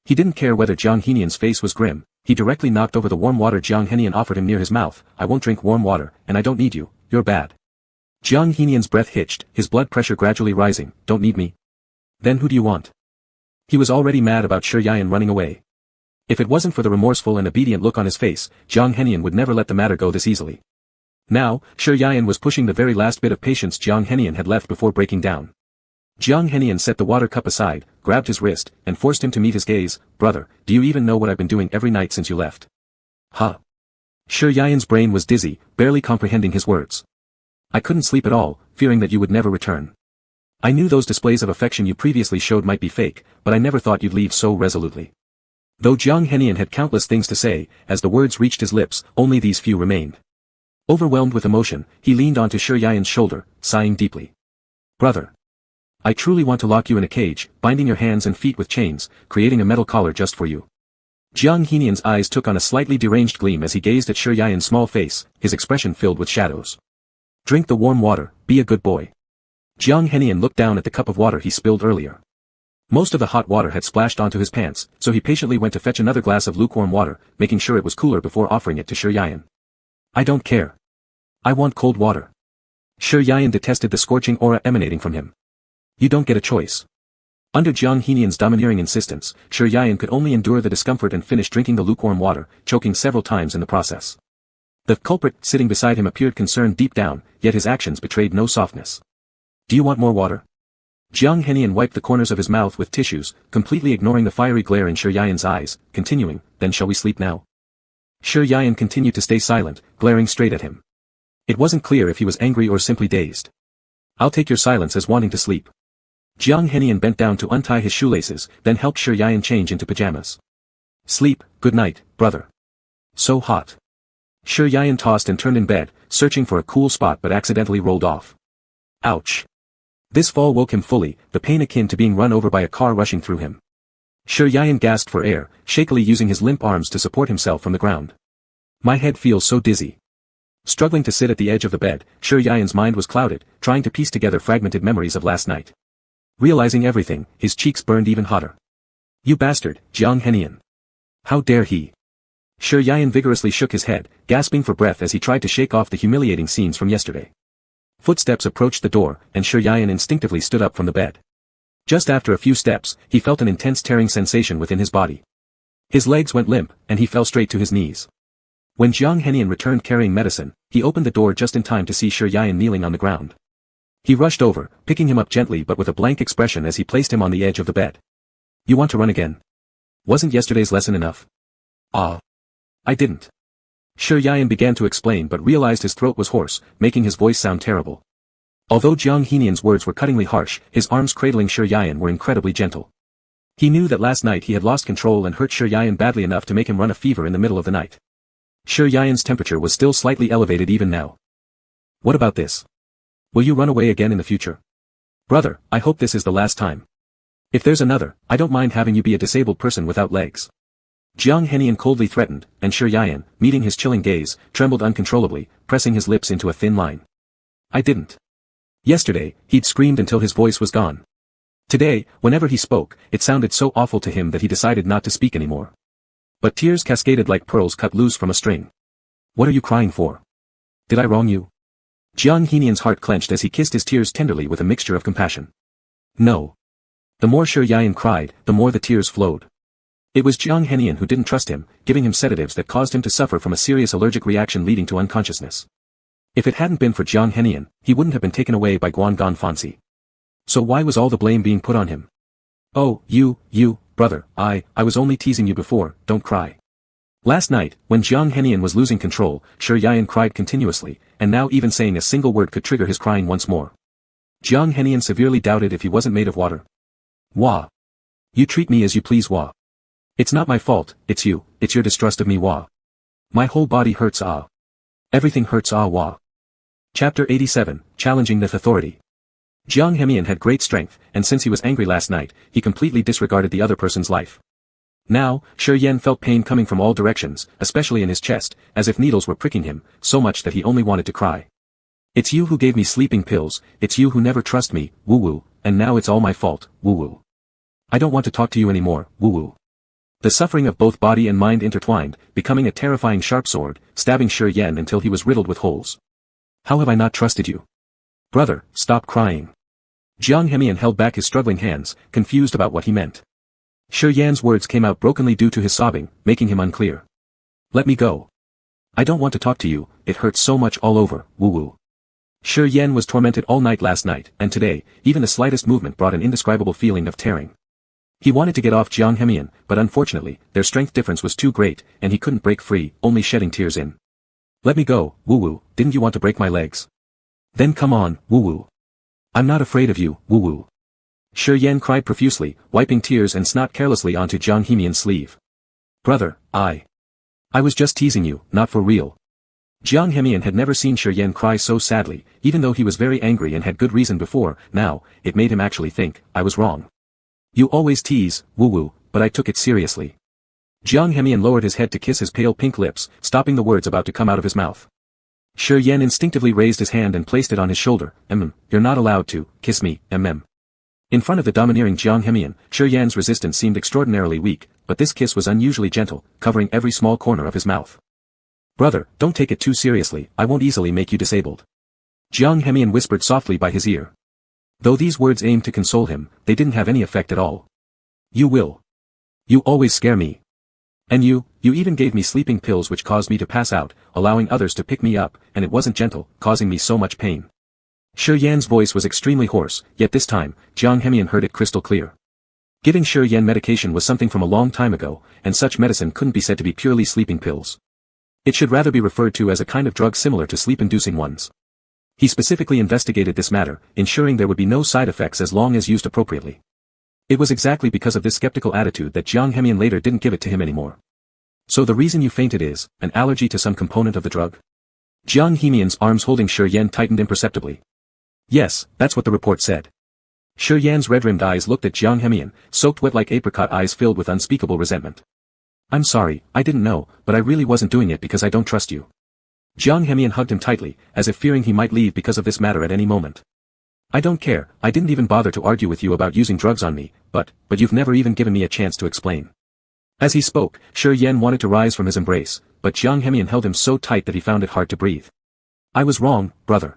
He didn't care whether Jiang Henian's face was grim. He directly knocked over the warm water Jiang Henian offered him near his mouth. I won't drink warm water, and I don't need you, you're bad. Jiang Henian's breath hitched, his blood pressure gradually rising. Don't need me? Then who do you want? He was already mad about Shi Yan running away. If it wasn't for the remorseful and obedient look on his face, Jiang Henian would never let the matter go this easily. Now, Shi Yan was pushing the very last bit of patience Jiang Henian had left before breaking down. Jiang Henian set the water cup aside, grabbed his wrist, and forced him to meet his gaze. Brother, do you even know what I've been doing every night since you left? Huh? Shi Yan's brain was dizzy, barely comprehending his words. I couldn't sleep at all, fearing that you would never return. I knew those displays of affection you previously showed might be fake, but I never thought you'd leave so resolutely. Though Jiang Henian had countless things to say, as the words reached his lips, only these few remained. Overwhelmed with emotion, he leaned onto Shi Yan's shoulder, sighing deeply. Brother. I truly want to lock you in a cage, binding your hands and feet with chains, creating a metal collar just for you. Jiang Henian's eyes took on a slightly deranged gleam as he gazed at Shi Yan's small face, his expression filled with shadows. Drink the warm water, be a good boy. Jiang Henian looked down at the cup of water he spilled earlier. Most of the hot water had splashed onto his pants, so he patiently went to fetch another glass of lukewarm water, making sure it was cooler before offering it to Shi Yan. I don't care. I want cold water. Shi Yan detested the scorching aura emanating from him. You don't get a choice. Under Jiang Henian's domineering insistence, Shi Yan could only endure the discomfort and finish drinking the lukewarm water, choking several times in the process. The culprit sitting beside him appeared concerned deep down, yet his actions betrayed no softness. Do you want more water? Jiang Henian wiped the corners of his mouth with tissues, completely ignoring the fiery glare in Shi Yan's eyes, continuing, then shall we sleep now? Shi Yan continued to stay silent, glaring straight at him. It wasn't clear if he was angry or simply dazed. I'll take your silence as wanting to sleep. Jiang Henian bent down to untie his shoelaces, then helped Shi Yan change into pajamas. Sleep, good night, brother. So hot. Shi Yan tossed and turned in bed, searching for a cool spot but accidentally rolled off. Ouch. This fall woke him fully, the pain akin to being run over by a car rushing through him. Shi Yan gasped for air, shakily using his limp arms to support himself from the ground. My head feels so dizzy. Struggling to sit at the edge of the bed, Shi Yan's mind was clouded, trying to piece together fragmented memories of last night. Realizing everything, his cheeks burned even hotter. You bastard, Jiang Henian. How dare he? Shi Yan vigorously shook his head, gasping for breath as he tried to shake off the humiliating scenes from yesterday. Footsteps approached the door, and Shi Yan instinctively stood up from the bed. Just after a few steps, he felt an intense tearing sensation within his body. His legs went limp, and he fell straight to his knees. When Jiang Henian returned carrying medicine, he opened the door just in time to see Shi Yan kneeling on the ground. He rushed over, picking him up gently but with a blank expression as he placed him on the edge of the bed. You want to run again? Wasn't yesterday's lesson enough? Ah. I didn't. Shi Yan began to explain but realized his throat was hoarse, making his voice sound terrible. Although Jiang Henian's words were cuttingly harsh, his arms cradling Shi Yan were incredibly gentle. He knew that last night he had lost control and hurt Shi Yan badly enough to make him run a fever in the middle of the night. Shi Yan's temperature was still slightly elevated even now. What about this? Will you run away again in the future? Brother, I hope this is the last time. If there's another, I don't mind having you be a disabled person without legs. Jiang Henian coldly threatened, and Shi Yan, meeting his chilling gaze, trembled uncontrollably, pressing his lips into a thin line. I didn't. Yesterday, he'd screamed until his voice was gone. Today, whenever he spoke, it sounded so awful to him that he decided not to speak anymore. But tears cascaded like pearls cut loose from a string. What are you crying for? Did I wrong you? Jiang Henian's heart clenched as he kissed his tears tenderly with a mixture of compassion. No. The more Shi Yan cried, the more the tears flowed. It was Jiang Henian who didn't trust him, giving him sedatives that caused him to suffer from a serious allergic reaction leading to unconsciousness. If it hadn't been for Jiang Henian, he wouldn't have been taken away by Guan Fancy. So why was all the blame being put on him? Oh, you, brother, I was only teasing you before, don't cry. Last night, when Jiang Henian was losing control, Shi Yan cried continuously, and now even saying a single word could trigger his crying once more. Jiang Henian severely doubted if he wasn't made of water. Wah. You treat me as you please, Wah. It's not my fault, it's you, it's your distrust of me, Wah. My whole body hurts, ah. Everything hurts, ah, Wah. Chapter 87, Challenging the Authority. Jiang Henian had great strength, and since he was angry last night, he completely disregarded the other person's life. Now, Shi Yan felt pain coming from all directions, especially in his chest, as if needles were pricking him, so much that he only wanted to cry. It's you who gave me sleeping pills, it's you who never trust me, woo-woo, and now it's all my fault, woo-woo. I don't want to talk to you anymore, woo-woo. The suffering of both body and mind intertwined, becoming a terrifying sharp sword, stabbing Shi Yan until he was riddled with holes. How have I not trusted you? Brother, stop crying. Jiang Henian held back his struggling hands, confused about what he meant. Shi Yan's words came out brokenly due to his sobbing, making him unclear. Let me go. I don't want to talk to you, it hurts so much all over, woo-woo. Shi Yan was tormented all night last night, and today, even the slightest movement brought an indescribable feeling of tearing. He wanted to get off Jiang Henian, but unfortunately, their strength difference was too great, and he couldn't break free, only shedding tears in. Let me go, woo-woo, didn't you want to break my legs? Then come on, woo-woo. I'm not afraid of you, woo-woo. Shi Yan cried profusely, wiping tears and snot carelessly onto Jiang Henian's sleeve. Brother, I was just teasing you, not for real. Jiang Henian had never seen Shi Yan cry so sadly, even though he was very angry and had good reason before. Now, it made him actually think, I was wrong. You always tease, woo-woo, but I took it seriously. Jiang Henian lowered his head to kiss his pale pink lips, stopping the words about to come out of his mouth. Shi Yan instinctively raised his hand and placed it on his shoulder. You're not allowed to kiss me, In front of the domineering Jiang Henian, Shi Yan's resistance seemed extraordinarily weak, but this kiss was unusually gentle, covering every small corner of his mouth. Brother, don't take it too seriously, I won't easily make you disabled. Jiang Henian whispered softly by his ear. Though these words aimed to console him, they didn't have any effect at all. You will. You always scare me. And you even gave me sleeping pills which caused me to pass out, allowing others to pick me up, and it wasn't gentle, causing me so much pain. Shi Yan's voice was extremely hoarse, yet this time, Jiang Henian heard it crystal clear. Giving Shi Yan medication was something from a long time ago, and such medicine couldn't be said to be purely sleeping pills. It should rather be referred to as a kind of drug similar to sleep-inducing ones. He specifically investigated this matter, ensuring there would be no side effects as long as used appropriately. It was exactly because of this skeptical attitude that Jiang Henian later didn't give it to him anymore. So the reason you fainted is an allergy to some component of the drug? Jiang Henian's arms holding Shi Yan tightened imperceptibly. Yes, that's what the report said. Shi Yan's red-rimmed eyes looked at Jiang Henian, soaked wet like apricot eyes filled with unspeakable resentment. I'm sorry, I didn't know, but I really wasn't doing it because I don't trust you. Jiang Henian hugged him tightly, as if fearing he might leave because of this matter at any moment. I don't care, I didn't even bother to argue with you about using drugs on me, but you've never even given me a chance to explain. As he spoke, Shi Yan wanted to rise from his embrace, but Jiang Henian held him so tight that he found it hard to breathe. I was wrong, brother.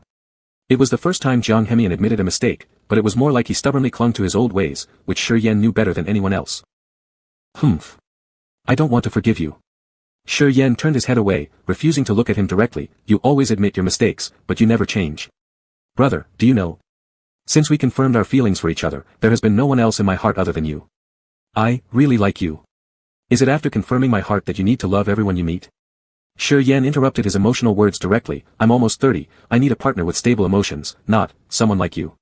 It was the first time Jiang Henian admitted a mistake, but it was more like he stubbornly clung to his old ways, which Shi Yan knew better than anyone else. Humph. I don't want to forgive you. Shi Yan turned his head away, refusing to look at him directly. You always admit your mistakes, but you never change. Brother, do you know? Since we confirmed our feelings for each other, there has been no one else in my heart other than you. I really like you. Is it after confirming my heart that you need to love everyone you meet? Shi Yan interrupted his emotional words directly. I'm almost 30, I need a partner with stable emotions, not someone like you.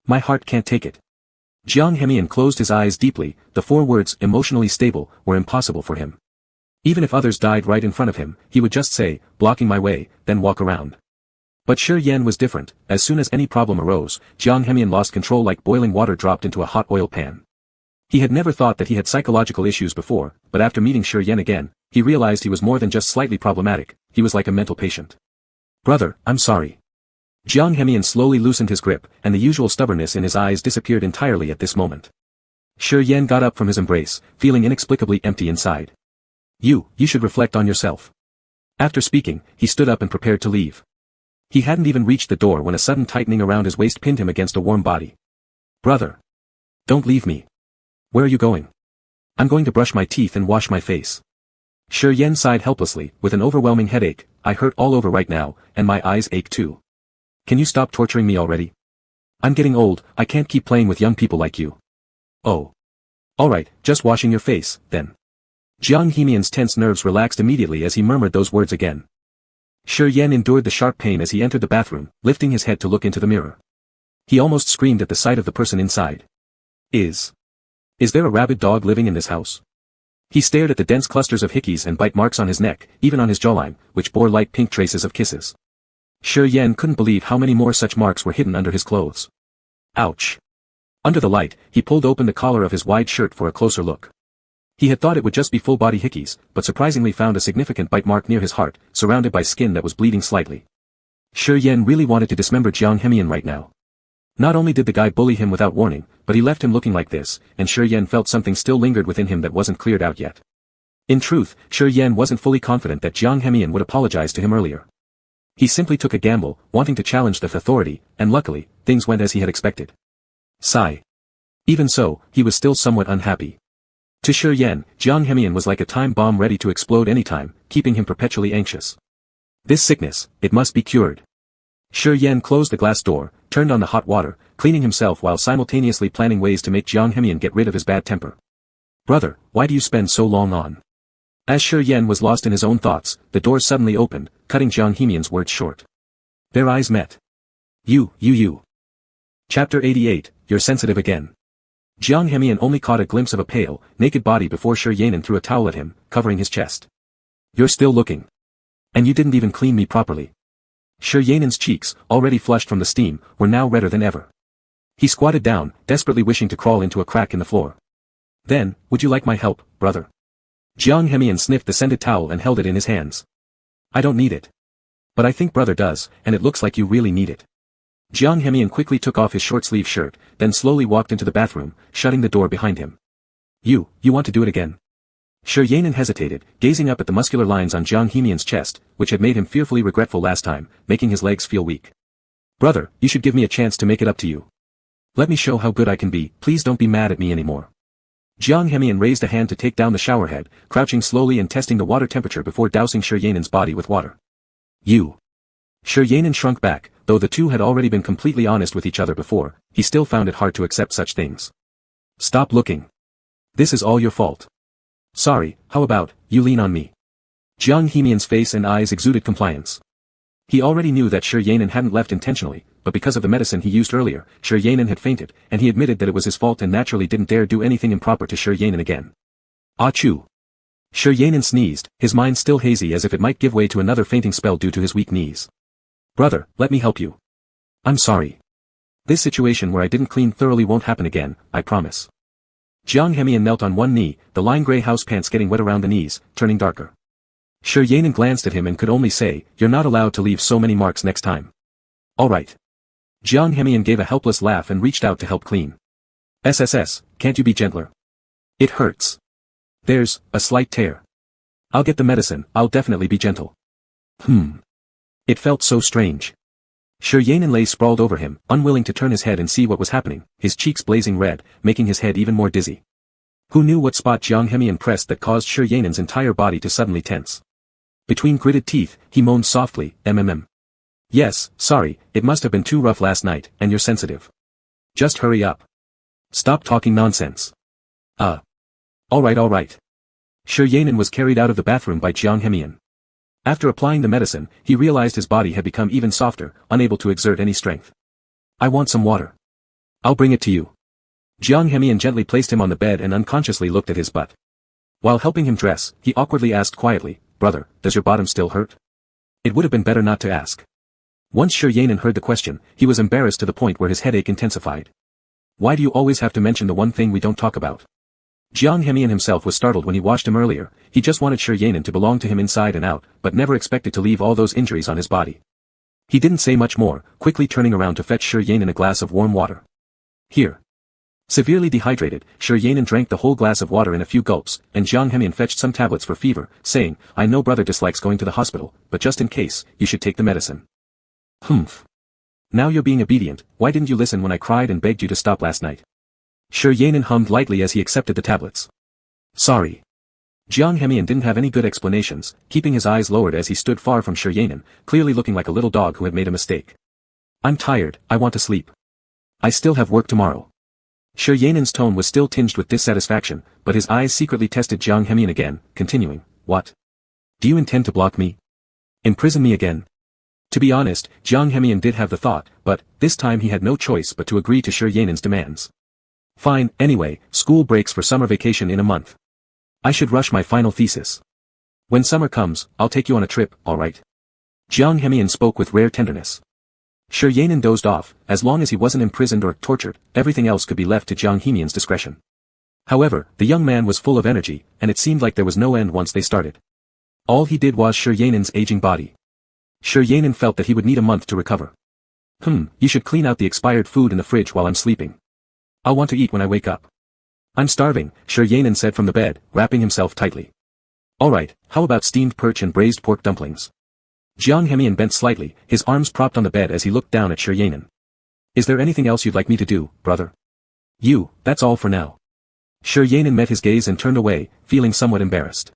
My heart can't take it. Jiang Henian closed his eyes deeply. The 4 words, emotionally stable, were impossible for him. Even if others died right in front of him, he would just say, blocking my way, then walk around. But Shi Yan was different. As soon as any problem arose, Jiang Hemian lost control like boiling water dropped into a hot oil pan. He had never thought that he had psychological issues before, but after meeting Shi Yan again, he realized he was more than just slightly problematic, he was like a mental patient. Brother, I'm sorry. Jiang Hemian slowly loosened his grip, and the usual stubbornness in his eyes disappeared entirely at this moment. Shi Yan got up from his embrace, feeling inexplicably empty inside. You should reflect on yourself. After speaking, he stood up and prepared to leave. He hadn't even reached the door when a sudden tightening around his waist pinned him against a warm body. Brother. Don't leave me. Where are you going? I'm going to brush my teeth and wash my face. Shi Yan sighed helplessly, with an overwhelming headache. I hurt all over right now, and my eyes ache too. Can you stop torturing me already? I'm getting old, I can't keep playing with young people like you. Oh. Alright, just washing your face, then. Jiang Hemian's tense nerves relaxed immediately as he murmured those words again. Shi Yan endured the sharp pain as he entered the bathroom, lifting his head to look into the mirror. He almost screamed at the sight of the person inside. Is there a rabid dog living in this house? He stared at the dense clusters of hickeys and bite marks on his neck, even on his jawline, which bore light pink traces of kisses. Shi Yan couldn't believe how many more such marks were hidden under his clothes. Ouch. Under the light, he pulled open the collar of his wide shirt for a closer look. He had thought it would just be full-body hickeys, but surprisingly found a significant bite mark near his heart, surrounded by skin that was bleeding slightly. Shi Yan really wanted to dismember Jiang Hemian right now. Not only did the guy bully him without warning, but he left him looking like this, and Shi Yan felt something still lingered within him that wasn't cleared out yet. In truth, Shi Yan wasn't fully confident that Jiang Hemian would apologize to him earlier. He simply took a gamble, wanting to challenge the authority, and luckily, things went as he had expected. Sigh. Even so, he was still somewhat unhappy. To Shi Yan, Jiang Hemian was like a time bomb ready to explode anytime, keeping him perpetually anxious. This sickness, it must be cured. Shi Yan closed the glass door, turned on the hot water, cleaning himself while simultaneously planning ways to make Jiang Hemian get rid of his bad temper. Brother, why do you spend so long on? As Shi Yan was lost in his own thoughts, the door suddenly opened, cutting Jiang Hemian's words short. Their eyes met. You. Chapter 88, You're sensitive again. Jiang Hemian only caught a glimpse of a pale, naked body before Shi Yan threw a towel at him, covering his chest. You're still looking. And you didn't even clean me properly. Shi Yan's cheeks, already flushed from the steam, were now redder than ever. He squatted down, desperately wishing to crawl into a crack in the floor. Then, would you like my help, brother? Jiang Hemian sniffed the scented towel and held it in his hands. I don't need it. But I think brother does, and it looks like you really need it. Jiang Hemian quickly took off his short-sleeve shirt, then slowly walked into the bathroom, shutting the door behind him. You want to do it again? Shi Yan hesitated, gazing up at the muscular lines on Jiang Hemian's chest, which had made him fearfully regretful last time, making his legs feel weak. Brother, you should give me a chance to make it up to you. Let me show how good I can be, please don't be mad at me anymore. Jiang Hemian raised a hand to take down the shower head, crouching slowly and testing the water temperature before dousing Shi Yan's body with water. Shi Yan shrunk back, though the two had already been completely honest with each other before, he still found it hard to accept such things. Stop looking. This is all your fault. Sorry, how about, you lean on me. Jiang Hemian's face and eyes exuded compliance. He already knew that Shi Yan hadn't left intentionally, but because of the medicine he used earlier, Shi Yan had fainted, and he admitted that it was his fault and naturally didn't dare do anything improper to Shi Yan again. Achoo. Shi Yan sneezed, his mind still hazy as if it might give way to another fainting spell due to his weak knees. Brother, let me help you. I'm sorry. This situation where I didn't clean thoroughly won't happen again, I promise. Jiang Hemian knelt on one knee, the lime gray house pants getting wet around the knees, turning darker. Shi Yan glanced at him and could only say, you're not allowed to leave so many marks next time. Alright. Jiang Hemian gave a helpless laugh and reached out to help clean. SSS, can't you be gentler? It hurts. There's a slight tear. I'll get the medicine, I'll definitely be gentle. It felt so strange. Shi Yan lay sprawled over him, unwilling to turn his head and see what was happening, his cheeks blazing red, making his head even more dizzy. Who knew what spot Jiang Hemian pressed that caused Shi Yan's entire body to suddenly tense? Between gritted teeth, he moaned softly, Yes, sorry, it must have been too rough last night, and you're sensitive. Just hurry up. Stop talking nonsense. Alright. Shi Yan was carried out of the bathroom by Jiang Hemian. After applying the medicine, he realized his body had become even softer, unable to exert any strength. I want some water. I'll bring it to you. Jiang Hemian gently placed him on the bed and unconsciously looked at his butt. While helping him dress, he awkwardly asked quietly, "Brother, does your bottom still hurt?" It would have been better not to ask. Once Shi Yanin heard the question, he was embarrassed to the point where his headache intensified. "Why do you always have to mention the one thing we don't talk about?" Jiang Hemian himself was startled when he washed him earlier. He just wanted Shi Yanin to belong to him inside and out, but never expected to leave all those injuries on his body. He didn't say much more, quickly turning around to fetch Shi Yanin a glass of warm water. "Here." Severely dehydrated, Shi Yanin drank the whole glass of water in a few gulps, and Jiang Hemian fetched some tablets for fever, saying, "I know brother dislikes going to the hospital, but just in case, you should take the medicine." "Humph. Now you're being obedient. Why didn't you listen when I cried and begged you to stop last night?" Shi Yanin hummed lightly as he accepted the tablets. "Sorry." Jiang Hemian didn't have any good explanations, keeping his eyes lowered as he stood far from Shi Yanin, clearly looking like a little dog who had made a mistake. "I'm tired, I want to sleep. I still have work tomorrow." Shi Yanin's tone was still tinged with dissatisfaction, but his eyes secretly tested Jiang Hemian again, continuing, "What? Do you intend to block me? Imprison me again?" To be honest, Jiang Hemian did have the thought, but, this time he had no choice but to agree to Shi Yanin's demands. "Fine, anyway, school breaks for summer vacation in a month. I should rush my final thesis. When summer comes, I'll take you on a trip, alright?" Jiang Hemian spoke with rare tenderness. Shi Yanin dozed off. As long as he wasn't imprisoned or tortured, everything else could be left to Jiang Hemian's discretion. However, the young man was full of energy, and it seemed like there was no end once they started. All he did was Shi Yanin's aging body. Shi Yanin felt that he would need a month to recover. You should clean out the expired food in the fridge while I'm sleeping. I'll want to eat when I wake up." "I'm starving," Shi Yanin said from the bed, wrapping himself tightly. "Alright, how about steamed perch and braised pork dumplings?" Jiang Hemian bent slightly, his arms propped on the bed as he looked down at Shi Yanin. "Is there anything else you'd like me to do, brother?" That's all for now." Shi Yanin met his gaze and turned away, feeling somewhat embarrassed.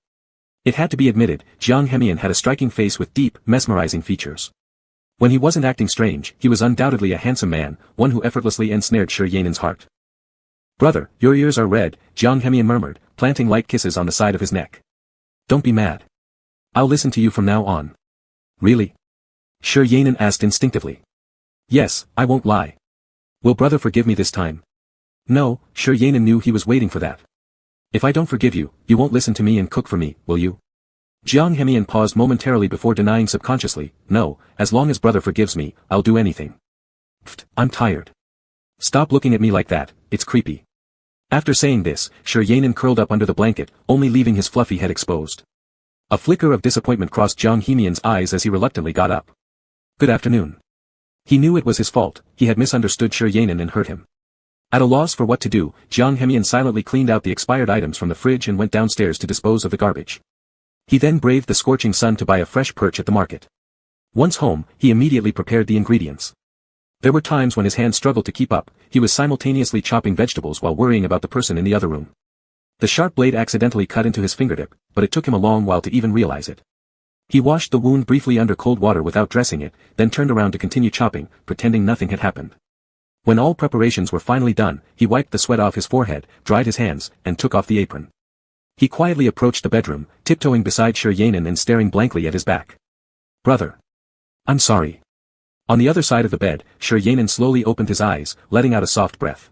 It had to be admitted, Jiang Hemian had a striking face with deep, mesmerizing features. When he wasn't acting strange, he was undoubtedly a handsome man, one who effortlessly ensnared Shi Yanin's heart. "Brother, your ears are red," Jiang Hemian murmured, planting light kisses on the side of his neck. "Don't be mad. I'll listen to you from now on." "Really?" Shi Yanin asked instinctively. "Yes, I won't lie. Will brother forgive me this time?" "No," Shi Yanin knew he was waiting for that. "If I don't forgive you, you won't listen to me and cook for me, will you?" Jiang Hemian paused momentarily before denying subconsciously, "No, as long as brother forgives me, I'll do anything." "Pfft, I'm tired. Stop looking at me like that, it's creepy." After saying this, Shi Yanin curled up under the blanket, only leaving his fluffy head exposed. A flicker of disappointment crossed Jiang Hemian's eyes as he reluctantly got up. "Good afternoon." He knew it was his fault, he had misunderstood Shi Yanin and hurt him. At a loss for what to do, Jiang Hemian silently cleaned out the expired items from the fridge and went downstairs to dispose of the garbage. He then braved the scorching sun to buy a fresh perch at the market. Once home, he immediately prepared the ingredients. There were times when his hands struggled to keep up, he was simultaneously chopping vegetables while worrying about the person in the other room. The sharp blade accidentally cut into his fingertip, but it took him a long while to even realize it. He washed the wound briefly under cold water without dressing it, then turned around to continue chopping, pretending nothing had happened. When all preparations were finally done, he wiped the sweat off his forehead, dried his hands, and took off the apron. He quietly approached the bedroom, tiptoeing beside Shi Yanin and staring blankly at his back. "Brother. I'm sorry." On the other side of the bed, Shi Yanin slowly opened his eyes, letting out a soft breath.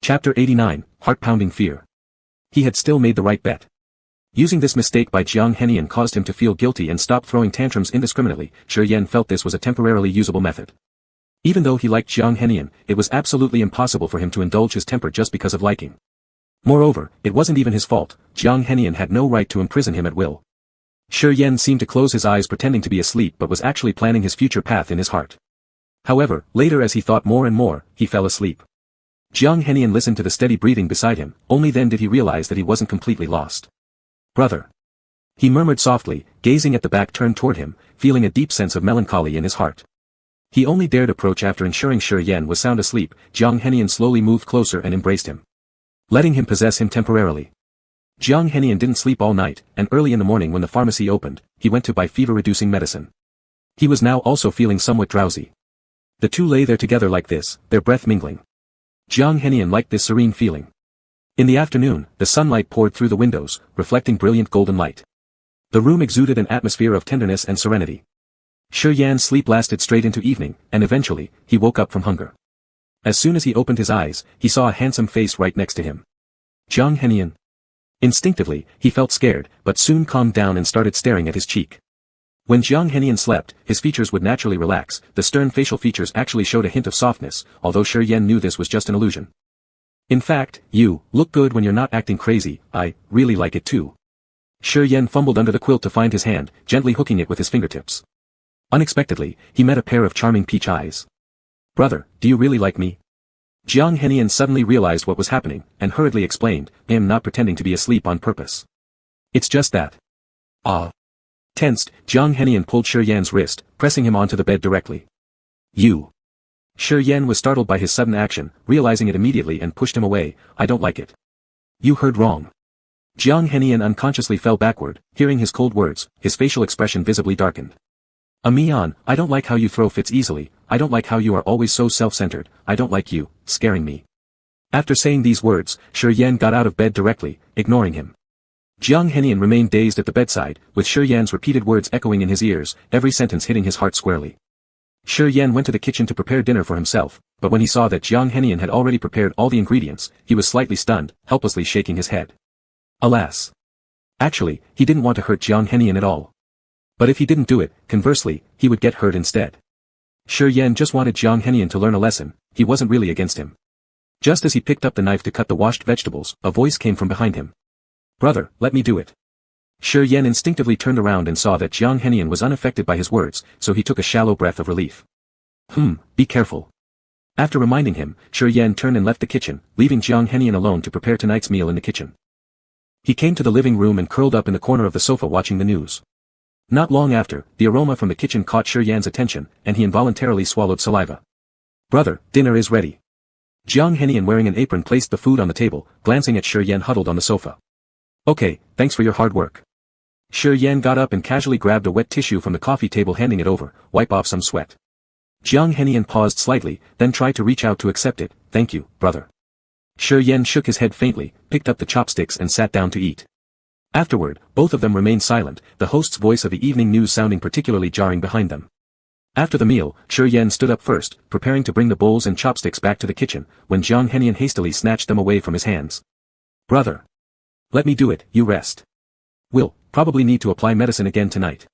Chapter 89, Heart-Pounding Fear. He had still made the right bet. Using this mistake by Jiang Hemian caused him to feel guilty and stop throwing tantrums indiscriminately. Shi Yan felt this was a temporarily usable method. Even though he liked Jiang Hemian, it was absolutely impossible for him to indulge his temper just because of liking. Moreover, it wasn't even his fault, Jiang Hemian had no right to imprison him at will. Shi Yan seemed to close his eyes pretending to be asleep but was actually planning his future path in his heart. However, later as he thought more and more, he fell asleep. Jiang Henian listened to the steady breathing beside him, only then did he realize that he wasn't completely lost. "Brother." He murmured softly, gazing at the back turned toward him, feeling a deep sense of melancholy in his heart. He only dared approach after ensuring Shi Yan was sound asleep. Jiang Henian slowly moved closer and embraced him, letting him possess him temporarily. Jiang Henian didn't sleep all night, and early in the morning when the pharmacy opened, he went to buy fever-reducing medicine. He was now also feeling somewhat drowsy. The two lay there together like this, their breath mingling. Jiang Henian liked this serene feeling. In the afternoon, the sunlight poured through the windows, reflecting brilliant golden light. The room exuded an atmosphere of tenderness and serenity. Shi Yan's sleep lasted straight into evening, and eventually, he woke up from hunger. As soon as he opened his eyes, he saw a handsome face right next to him. "Jiang Henian." Instinctively, he felt scared, but soon calmed down and started staring at his cheek. When Jiang Henian slept, his features would naturally relax, the stern facial features actually showed a hint of softness, although Shi Yan knew this was just an illusion. In fact, you look good when you're not acting crazy, I really like it too. Shi Yan fumbled under the quilt to find his hand, gently hooking it with his fingertips. Unexpectedly, he met a pair of charming peach eyes. Brother, do you really like me? Jiang Henian suddenly realized what was happening, and hurriedly explained, I am not pretending to be asleep on purpose. It's just that. Ah. Tensed, Jiang Henian pulled Shi Yan's wrist, pressing him onto the bed directly. You. Shi Yan was startled by his sudden action, realizing it immediately and pushed him away, I don't like it. You heard wrong. Jiang Henian unconsciously fell backward, hearing his cold words, his facial expression visibly darkened. Mian, I don't like how you throw fits easily, I don't like how you are always so self-centered, I don't like you, scaring me. After saying these words, Shi Yan got out of bed directly, ignoring him. Jiang Henian remained dazed at the bedside, with Shi Yan's repeated words echoing in his ears, every sentence hitting his heart squarely. Shi Yan went to the kitchen to prepare dinner for himself, but when he saw that Jiang Henian had already prepared all the ingredients, he was slightly stunned, helplessly shaking his head. Alas. Actually, he didn't want to hurt Jiang Henian at all. But if he didn't do it, conversely, he would get hurt instead. Shi Yan just wanted Jiang Henian to learn a lesson, he wasn't really against him. Just as he picked up the knife to cut the washed vegetables, a voice came from behind him. Brother, let me do it. Shi Yan instinctively turned around and saw that Jiang Henian was unaffected by his words, so he took a shallow breath of relief. Be careful. After reminding him, Shi Yan turned and left the kitchen, leaving Jiang Henian alone to prepare tonight's meal in the kitchen. He came to the living room and curled up in the corner of the sofa watching the news. Not long after, the aroma from the kitchen caught Shi Yan's attention, and he involuntarily swallowed saliva. Brother, dinner is ready. Jiang Henian wearing an apron placed the food on the table, glancing at Shi Yan huddled on the sofa. Okay, thanks for your hard work. Shi Yan got up and casually grabbed a wet tissue from the coffee table handing it over, wipe off some sweat. Jiang Henian paused slightly, then tried to reach out to accept it, thank you, brother. Shi Yan shook his head faintly, picked up the chopsticks and sat down to eat. Afterward, both of them remained silent, the host's voice of the evening news sounding particularly jarring behind them. After the meal, Shi Yan stood up first, preparing to bring the bowls and chopsticks back to the kitchen, when Jiang Henian hastily snatched them away from his hands. Brother. Let me do it, you rest. We'll probably need to apply medicine again tonight.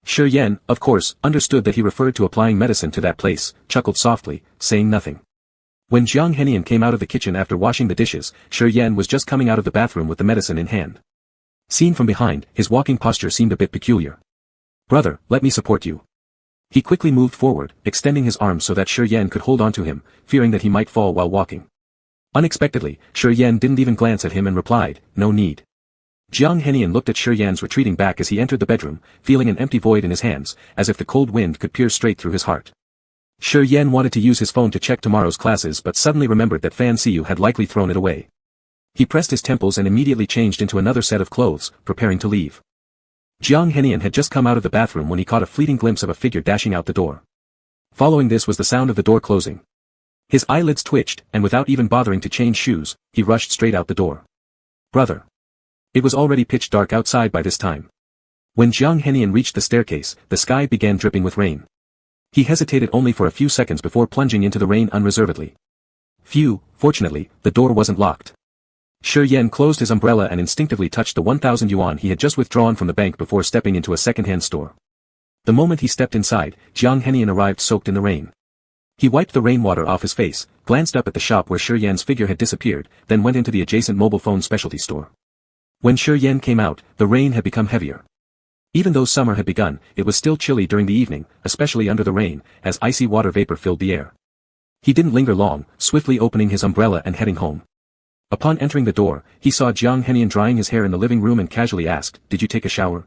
Shi Yan, of course, understood that he referred to applying medicine to that place, chuckled softly, saying nothing. When Jiang Henian came out of the kitchen after washing the dishes, Shi Yan was just coming out of the bathroom with the medicine in hand. Seen from behind, his walking posture seemed a bit peculiar. Brother, let me support you. He quickly moved forward, extending his arms so that Shi Yan could hold onto him, fearing that he might fall while walking. Unexpectedly, Shi Yan didn't even glance at him and replied, no need. Jiang Henian looked at Shi Yan's retreating back as he entered the bedroom, feeling an empty void in his hands, as if the cold wind could pierce straight through his heart. Shi Yan wanted to use his phone to check tomorrow's classes but suddenly remembered that Fan Siyu had likely thrown it away. He pressed his temples and immediately changed into another set of clothes, preparing to leave. Jiang Henian had just come out of the bathroom when he caught a fleeting glimpse of a figure dashing out the door. Following this was the sound of the door closing. His eyelids twitched, and without even bothering to change shoes, he rushed straight out the door. Brother. It was already pitch dark outside by this time. When Jiang Henian reached the staircase, the sky began dripping with rain. He hesitated only for a few seconds before plunging into the rain unreservedly. Fortunately, the door wasn't locked. Shi Yan closed his umbrella and instinctively touched the 1,000 yuan he had just withdrawn from the bank before stepping into a second-hand store. The moment he stepped inside, Jiang Henian arrived soaked in the rain. He wiped the rainwater off his face, glanced up at the shop where Shi Yan's figure had disappeared, then went into the adjacent mobile phone specialty store. When Shi Yan came out, the rain had become heavier. Even though summer had begun, it was still chilly during the evening, especially under the rain, as icy water vapor filled the air. He didn't linger long, swiftly opening his umbrella and heading home. Upon entering the door, he saw Jiang Henian drying his hair in the living room and casually asked, "Did you take a shower?"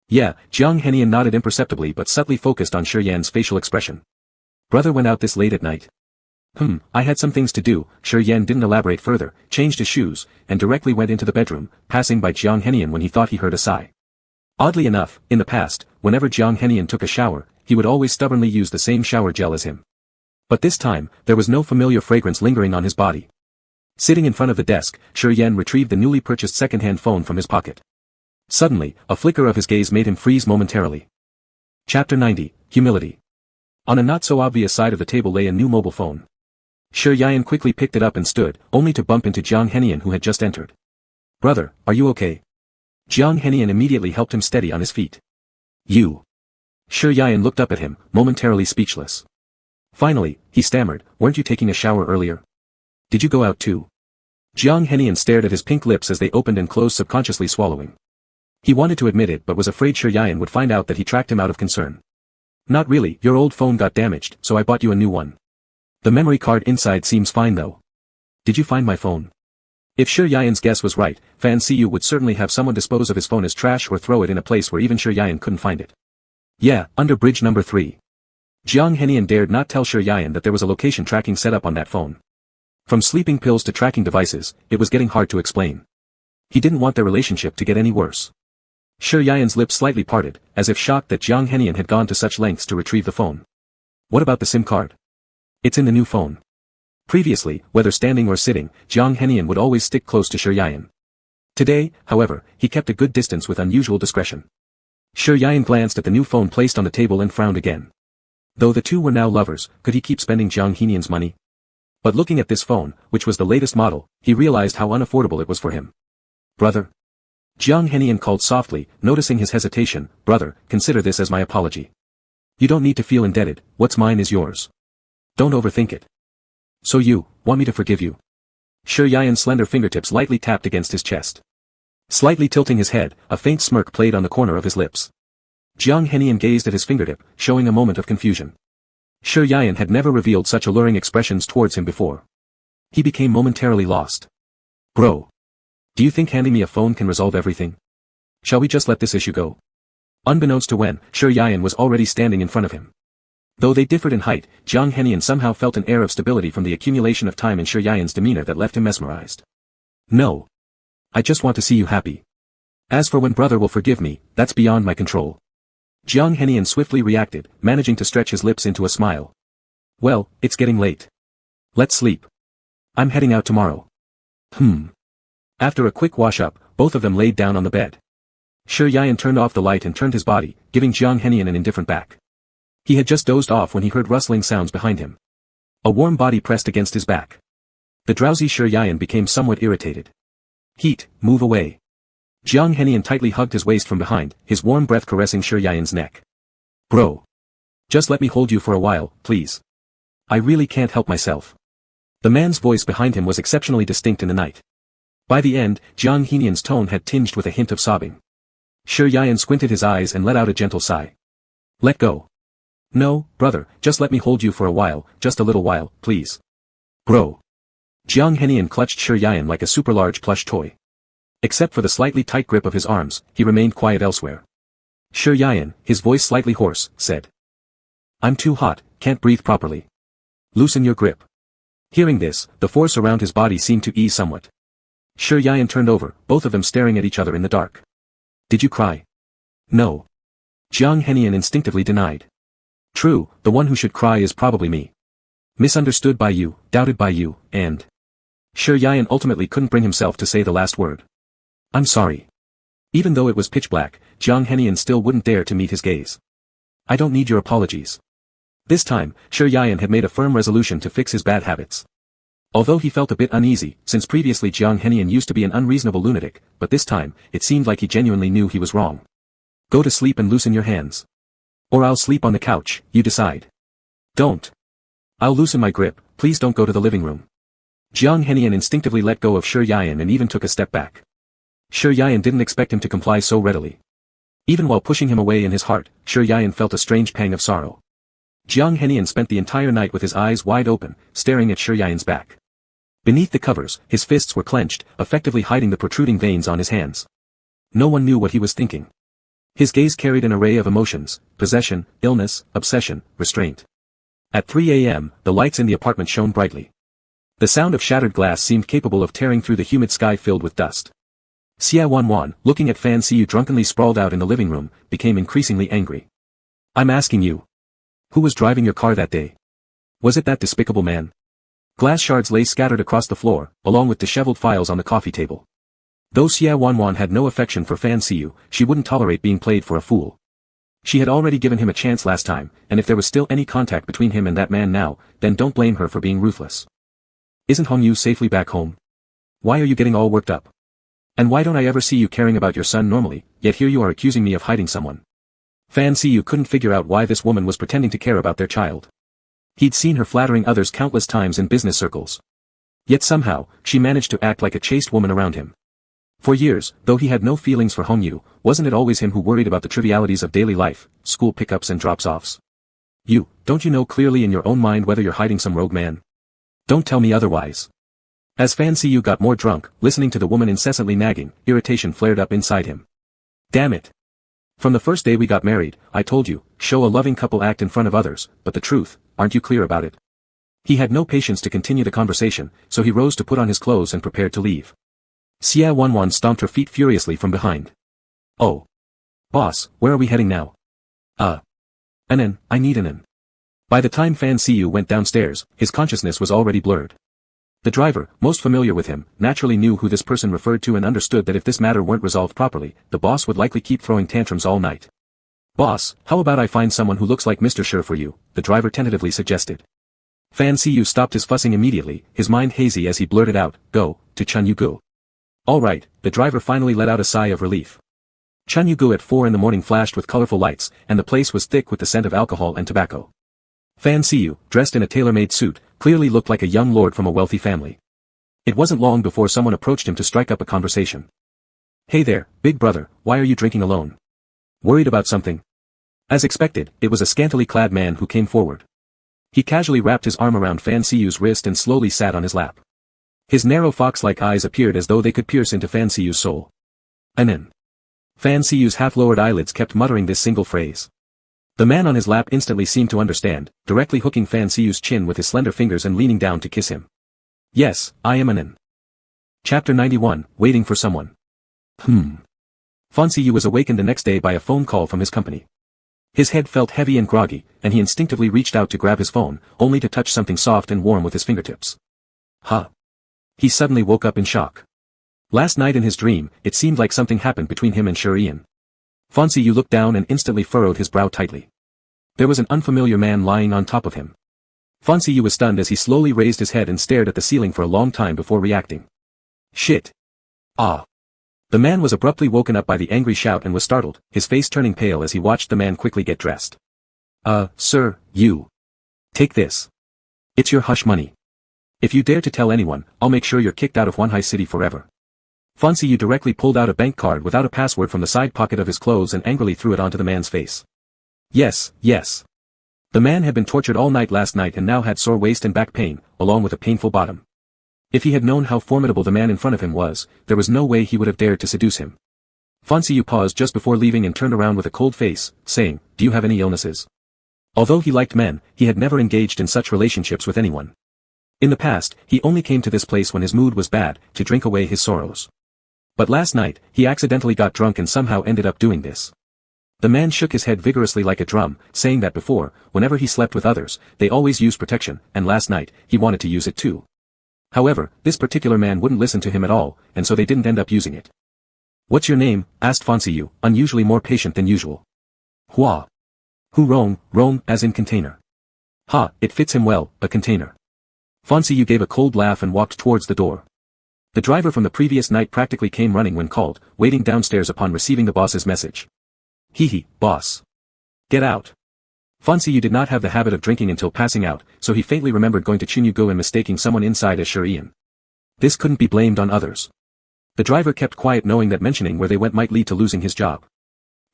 Yeah, Jiang Henian nodded imperceptibly but subtly focused on Shi Yan's facial expression. Brother went out this late at night. I had some things to do. Shi Yan didn't elaborate further, changed his shoes, and directly went into the bedroom, passing by Jiang Henian when he thought he heard a sigh. Oddly enough, in the past, whenever Jiang Henian took a shower, he would always stubbornly use the same shower gel as him. But this time, there was no familiar fragrance lingering on his body. Sitting in front of the desk, Shi Yan retrieved the newly purchased second-hand phone from his pocket. Suddenly, a flicker of his gaze made him freeze momentarily. Chapter 90, Humility. On a not-so-obvious side of the table lay a new mobile phone. Shi Yan quickly picked it up and stood, only to bump into Jiang Henian who had just entered. Brother, are you okay? Jiang Henian immediately helped him steady on his feet. You. Shi Yian looked up at him, momentarily speechless. Finally, he stammered, weren't you taking a shower earlier? Did you go out too? Jiang Henian stared at his pink lips as they opened and closed, subconsciously swallowing. He wanted to admit it but was afraid Shi Yian would find out that he tracked him out of concern. Not really, your old phone got damaged, so I bought you a new one. The memory card inside seems fine though. Did you find my phone? If Shi Yian's guess was right, Fan Siyu would certainly have someone dispose of his phone as trash or throw it in a place where even Shi Yian couldn't find it. Yeah, under bridge number 3. Jiang Henian dared not tell Shi Yian that there was a location tracking set up on that phone. From sleeping pills to tracking devices, it was getting hard to explain. He didn't want their relationship to get any worse. Shi Yian's lips slightly parted, as if shocked that Jiang Henian had gone to such lengths to retrieve the phone. What about the SIM card? It's in the new phone. Previously, whether standing or sitting, Jiang Henian would always stick close to Shi Yian. Today, however, he kept a good distance with unusual discretion. Shi Yian glanced at the new phone placed on the table and frowned again. Though the two were now lovers, could he keep spending Jiang Henian's money? But looking at this phone, which was the latest model, he realized how unaffordable it was for him. Brother. Jiang Henian called softly, noticing his hesitation, brother, consider this as my apology. You don't need to feel indebted, what's mine is yours. Don't overthink it. So you, want me to forgive you? Shi Yian's slender fingertips lightly tapped against his chest. Slightly tilting his head, a faint smirk played on the corner of his lips. Jiang Henian gazed at his fingertip, showing a moment of confusion. Shi Yian had never revealed such alluring expressions towards him before. He became momentarily lost. Bro. Do you think handing me a phone can resolve everything? Shall we just let this issue go? Unbeknownst to Wen, Shi Yian was already standing in front of him. Though they differed in height, Jiang Henian somehow felt an air of stability from the accumulation of time in Shi Yian's demeanor that left him mesmerized. No. I just want to see you happy. As for when brother will forgive me, that's beyond my control. Jiang Henian swiftly reacted, managing to stretch his lips into a smile. Well, it's getting late. Let's sleep. I'm heading out tomorrow. After a quick wash-up, both of them laid down on the bed. Shi Yian turned off the light and turned his body, giving Jiang Henian an indifferent back. He had just dozed off when he heard rustling sounds behind him. A warm body pressed against his back. The drowsy Shi Yian became somewhat irritated. Heat, move away. Jiang Henian tightly hugged his waist from behind, his warm breath caressing Shi Yian's neck. Bro. Just let me hold you for a while, please. I really can't help myself. The man's voice behind him was exceptionally distinct in the night. By the end, Jiang Henian's tone had tinged with a hint of sobbing. Shi Yian squinted his eyes and let out a gentle sigh. Let go. No, brother, just let me hold you for a while, just a little while, please. Bro. Jiang Henian clutched Shi Yian like a super-large plush toy. Except for the slightly tight grip of his arms, he remained quiet elsewhere. Shi Yian, his voice slightly hoarse, said. I'm too hot, can't breathe properly. Loosen your grip. Hearing this, the force around his body seemed to ease somewhat. Shi Yian turned over, both of them staring at each other in the dark. Did you cry? No. Jiang Henian instinctively denied. True, the one who should cry is probably me. Misunderstood by you, doubted by you, and... Shi Yian ultimately couldn't bring himself to say the last word. I'm sorry. Even though it was pitch black, Jiang Henian still wouldn't dare to meet his gaze. I don't need your apologies. This time, Shi Yian had made a firm resolution to fix his bad habits. Although he felt a bit uneasy, since previously Jiang Henian used to be an unreasonable lunatic, but this time, it seemed like he genuinely knew he was wrong. Go to sleep and loosen your hands. Or I'll sleep on the couch, you decide. Don't. I'll loosen my grip, please don't go to the living room. Jiang Henian instinctively let go of Shi Yian and even took a step back. Shi Yian didn't expect him to comply so readily. Even while pushing him away in his heart, Shi Yian felt a strange pang of sorrow. Jiang Henian spent the entire night with his eyes wide open, staring at Shi Yian's back. Beneath the covers, his fists were clenched, effectively hiding the protruding veins on his hands. No one knew what he was thinking. His gaze carried an array of emotions, possession, illness, obsession, restraint. At 3 a.m., the lights in the apartment shone brightly. The sound of shattered glass seemed capable of tearing through the humid sky filled with dust. Xia Wanwan, looking at Fan Siyu drunkenly sprawled out in the living room, became increasingly angry. I'm asking you. Who was driving your car that day? Was it that despicable man? Glass shards lay scattered across the floor, along with disheveled files on the coffee table. Though Xia Wanwan had no affection for Fan Siyu, she wouldn't tolerate being played for a fool. She had already given him a chance last time, and if there was still any contact between him and that man now, then don't blame her for being ruthless. Isn't Hongyu safely back home? Why are you getting all worked up? And why don't I ever see you caring about your son normally, yet here you are accusing me of hiding someone. Fan Siyu couldn't figure out why this woman was pretending to care about their child. He'd seen her flattering others countless times in business circles. Yet somehow, she managed to act like a chaste woman around him. For years, though he had no feelings for Hongyu, wasn't it always him who worried about the trivialities of daily life, school pickups and drops-offs? Don't you know clearly in your own mind whether you're hiding some rogue man? Don't tell me otherwise. As Fan Siyu got more drunk, listening to the woman incessantly nagging, irritation flared up inside him. Damn it. From the first day we got married, I told you, show a loving couple act in front of others, but the truth, aren't you clear about it? He had no patience to continue the conversation, so he rose to put on his clothes and prepared to leave. Xia Wanwan stomped her feet furiously from behind. Oh. Boss, where are we heading now? Anan, I need Anan. By the time Fan Siyu went downstairs, his consciousness was already blurred. The driver, most familiar with him, naturally knew who this person referred to and understood that if this matter weren't resolved properly, the boss would likely keep throwing tantrums all night. Boss, how about I find someone who looks like Mr. Sure for you, the driver tentatively suggested. Fan Siyu stopped his fussing immediately, his mind hazy as he blurted out, go, to Chun-Yu-Gu. Alright, the driver finally let out a sigh of relief. Chun-Yu-Gu at 4 in the morning flashed with colorful lights, and the place was thick with the scent of alcohol and tobacco. Fan Siyu, dressed in a tailor-made suit, clearly looked like a young lord from a wealthy family. It wasn't long before someone approached him to strike up a conversation. Hey there, big brother, why are you drinking alone? Worried about something? As expected, it was a scantily clad man who came forward. He casually wrapped his arm around Fan Siyu's wrist and slowly sat on his lap. His narrow fox-like eyes appeared as though they could pierce into Fan Siyu's soul. Anan. Fan Siyu's half-lowered eyelids kept muttering this single phrase. The man on his lap instantly seemed to understand, directly hooking Fan Siyu's chin with his slender fingers and leaning down to kiss him. Yes, I am Anan. Chapter 91, Waiting for Someone. Fan Siyu was awakened the next day by a phone call from his company. His head felt heavy and groggy, and he instinctively reached out to grab his phone, only to touch something soft and warm with his fingertips. He suddenly woke up in shock. Last night in his dream, it seemed like something happened between him and Shurian. Fan Siyu looked down and instantly furrowed his brow tightly. There was an unfamiliar man lying on top of him. Fan Siyu was stunned as he slowly raised his head and stared at the ceiling for a long time before reacting. Shit. The man was abruptly woken up by the angry shout and was startled, his face turning pale as he watched the man quickly get dressed. Sir, you. Take this. It's your hush money. If you dare to tell anyone, I'll make sure you're kicked out of Wanhai City forever. Fan Siyu directly pulled out a bank card without a password from the side pocket of his clothes and angrily threw it onto the man's face. Yes. The man had been tortured all night last night and now had sore waist and back pain, along with a painful bottom. If he had known how formidable the man in front of him was, there was no way he would have dared to seduce him. Fan Siyu paused just before leaving and turned around with a cold face, saying, Do you have any illnesses? Although he liked men, he had never engaged in such relationships with anyone. In the past, he only came to this place when his mood was bad, to drink away his sorrows. But last night, he accidentally got drunk and somehow ended up doing this. The man shook his head vigorously like a drum, saying that before, whenever he slept with others, they always used protection, and last night, he wanted to use it too. However, this particular man wouldn't listen to him at all, and so they didn't end up using it. What's your name? Asked Fan Siyu, unusually more patient than usual. Hua. Hu Rong, as in container. It fits him well, a container. Fan Siyu gave a cold laugh and walked towards the door. The driver from the previous night practically came running when called, waiting downstairs upon receiving the boss's message. Boss. Get out. Fan Siyu did not have the habit of drinking until passing out, so he faintly remembered going to Chun-Yu-Gu and mistaking someone inside as Shurian. This couldn't be blamed on others. The driver kept quiet knowing that mentioning where they went might lead to losing his job.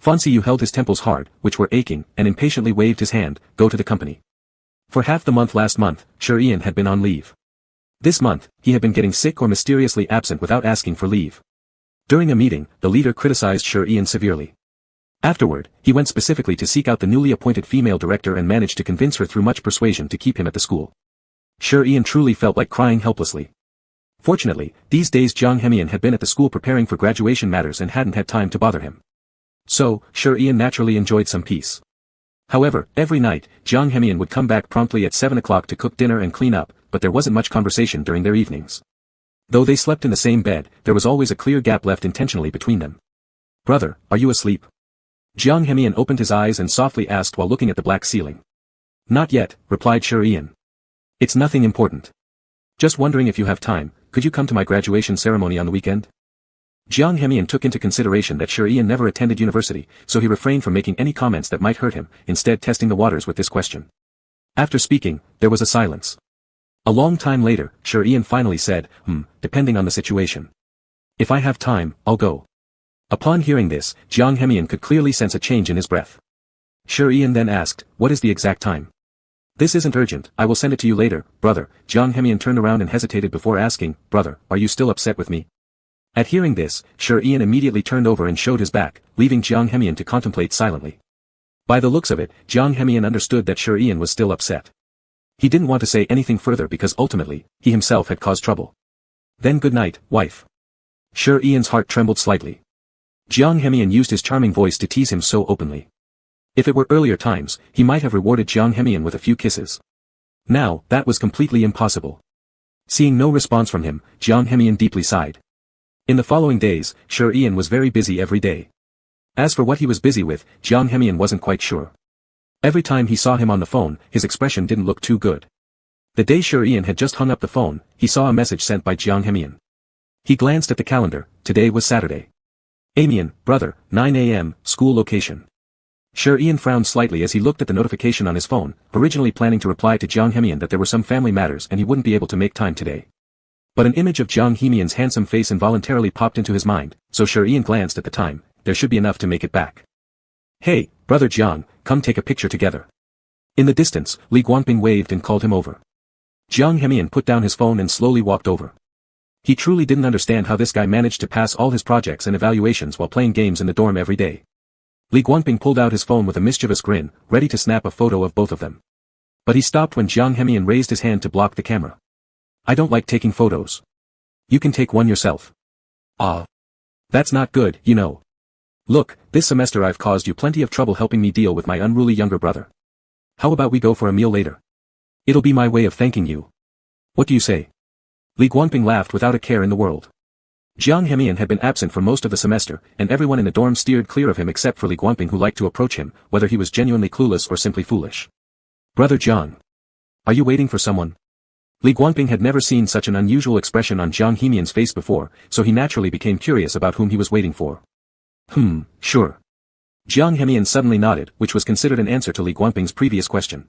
Fan Siyu held his temples hard, which were aching, and impatiently waved his hand, go to the company. For half the month last month, Shurian had been on leave. This month, he had been getting sick or mysteriously absent without asking for leave. During a meeting, the leader criticized Shurian severely. Afterward, he went specifically to seek out the newly appointed female director and managed to convince her through much persuasion to keep him at the school. Shurian truly felt like crying helplessly. Fortunately, these days Jiang Hemian had been at the school preparing for graduation matters and hadn't had time to bother him. So, Shurian naturally enjoyed some peace. However, every night, Jiang Hemian would come back promptly at 7 o'clock to cook dinner and clean up, but there wasn't much conversation during their evenings. Though they slept in the same bed, there was always a clear gap left intentionally between them. Brother, are you asleep? Jiang Hemian opened his eyes and softly asked while looking at the black ceiling. Not yet, replied Shurian. It's nothing important. Just wondering if you have time, could you come to my graduation ceremony on the weekend? Jiang Hemian took into consideration that Sure Ian never attended university, so he refrained from making any comments that might hurt him, instead testing the waters with this question. After speaking, there was a silence. A long time later, Sure Ian finally said, depending on the situation. If I have time, I'll go. Upon hearing this, Jiang Hemian could clearly sense a change in his breath. Sure Ian then asked, what is the exact time? This isn't urgent, I will send it to you later, brother. Jiang Hemian turned around and hesitated before asking, brother, are you still upset with me? At hearing this, Sure Ian immediately turned over and showed his back, leaving Jiang Hemian to contemplate silently. By the looks of it, Jiang Hemian understood that Sure Ian was still upset. He didn't want to say anything further because ultimately, he himself had caused trouble. Then good night, wife. Sure Ian's heart trembled slightly. Jiang Hemian used his charming voice to tease him so openly. If it were earlier times, he might have rewarded Jiang Hemian with a few kisses. Now, that was completely impossible. Seeing no response from him, Jiang Hemian deeply sighed. In the following days, Sure Ian was very busy every day. As for what he was busy with, Jiang Hemian wasn't quite sure. Every time he saw him on the phone, his expression didn't look too good. The day Sure Ian had just hung up the phone, he saw a message sent by Jiang Hemian. He glanced at the calendar. Today was Saturday. Amian, brother, 9 a.m., school location. Sure Ian frowned slightly as he looked at the notification on his phone, originally planning to reply to Jiang Hemian that there were some family matters and he wouldn't be able to make time today. But an image of Jiang Hemian's handsome face involuntarily popped into his mind, so Sure Ian glanced at the time. There should be enough to make it back. Hey, brother Jiang, come take a picture together. In the distance, Li Guangping waved and called him over. Jiang Hemian put down his phone and slowly walked over. He truly didn't understand how this guy managed to pass all his projects and evaluations while playing games in the dorm every day. Li Guangping pulled out his phone with a mischievous grin, ready to snap a photo of both of them. But he stopped when Jiang Hemian raised his hand to block the camera. I don't like taking photos. You can take one yourself. Ah. That's not good, you know. Look, this semester I've caused you plenty of trouble helping me deal with my unruly younger brother. How about we go for a meal later? It'll be my way of thanking you. What do you say? Li Guangping laughed without a care in the world. Jiang Hemian had been absent for most of the semester, and everyone in the dorm steered clear of him except for Li Guangping, who liked to approach him, whether he was genuinely clueless or simply foolish. Brother Jiang. Are you waiting for someone? Li Guangping had never seen such an unusual expression on Jiang Hemian's face before, so he naturally became curious about whom he was waiting for. Sure. Jiang Hemian suddenly nodded, which was considered an answer to Li Guangping's previous question.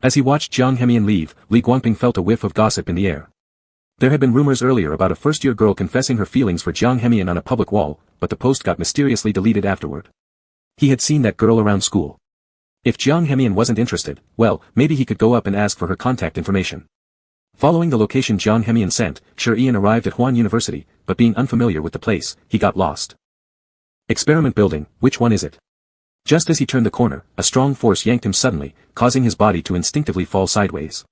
As he watched Jiang Hemian leave, Li Guangping felt a whiff of gossip in the air. There had been rumors earlier about a first-year girl confessing her feelings for Jiang Hemian on a public wall, but the post got mysteriously deleted afterward. He had seen that girl around school. If Jiang Hemian wasn't interested, well, maybe he could go up and ask for her contact information. Following the location Jiang Hemian sent, Sure Ian arrived at Huan University, but being unfamiliar with the place, he got lost. Experiment building, which one is it? Just as he turned the corner, a strong force yanked him suddenly, causing his body to instinctively fall sideways.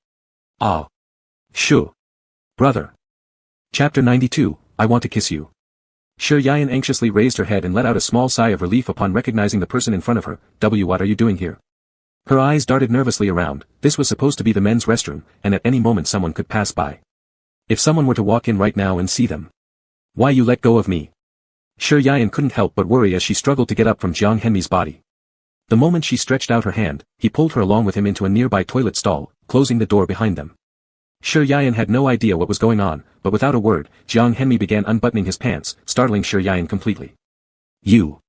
Ah. Shoo. Brother. Chapter 92, I Want to Kiss You. Sure Yan anxiously raised her head and let out a small sigh of relief upon recognizing the person in front of her. What are you doing here? Her eyes darted nervously around. This was supposed to be the men's restroom, and at any moment someone could pass by. If someone were to walk in right now and see them. Why you let go of me? Sure Yan couldn't help but worry as she struggled to get up from Jiang Hemian's body. The moment she stretched out her hand, he pulled her along with him into a nearby toilet stall, closing the door behind them. Sure Yan had no idea what was going on, but without a word, Jiang Hemian began unbuttoning his pants, startling Sure Yan completely. You.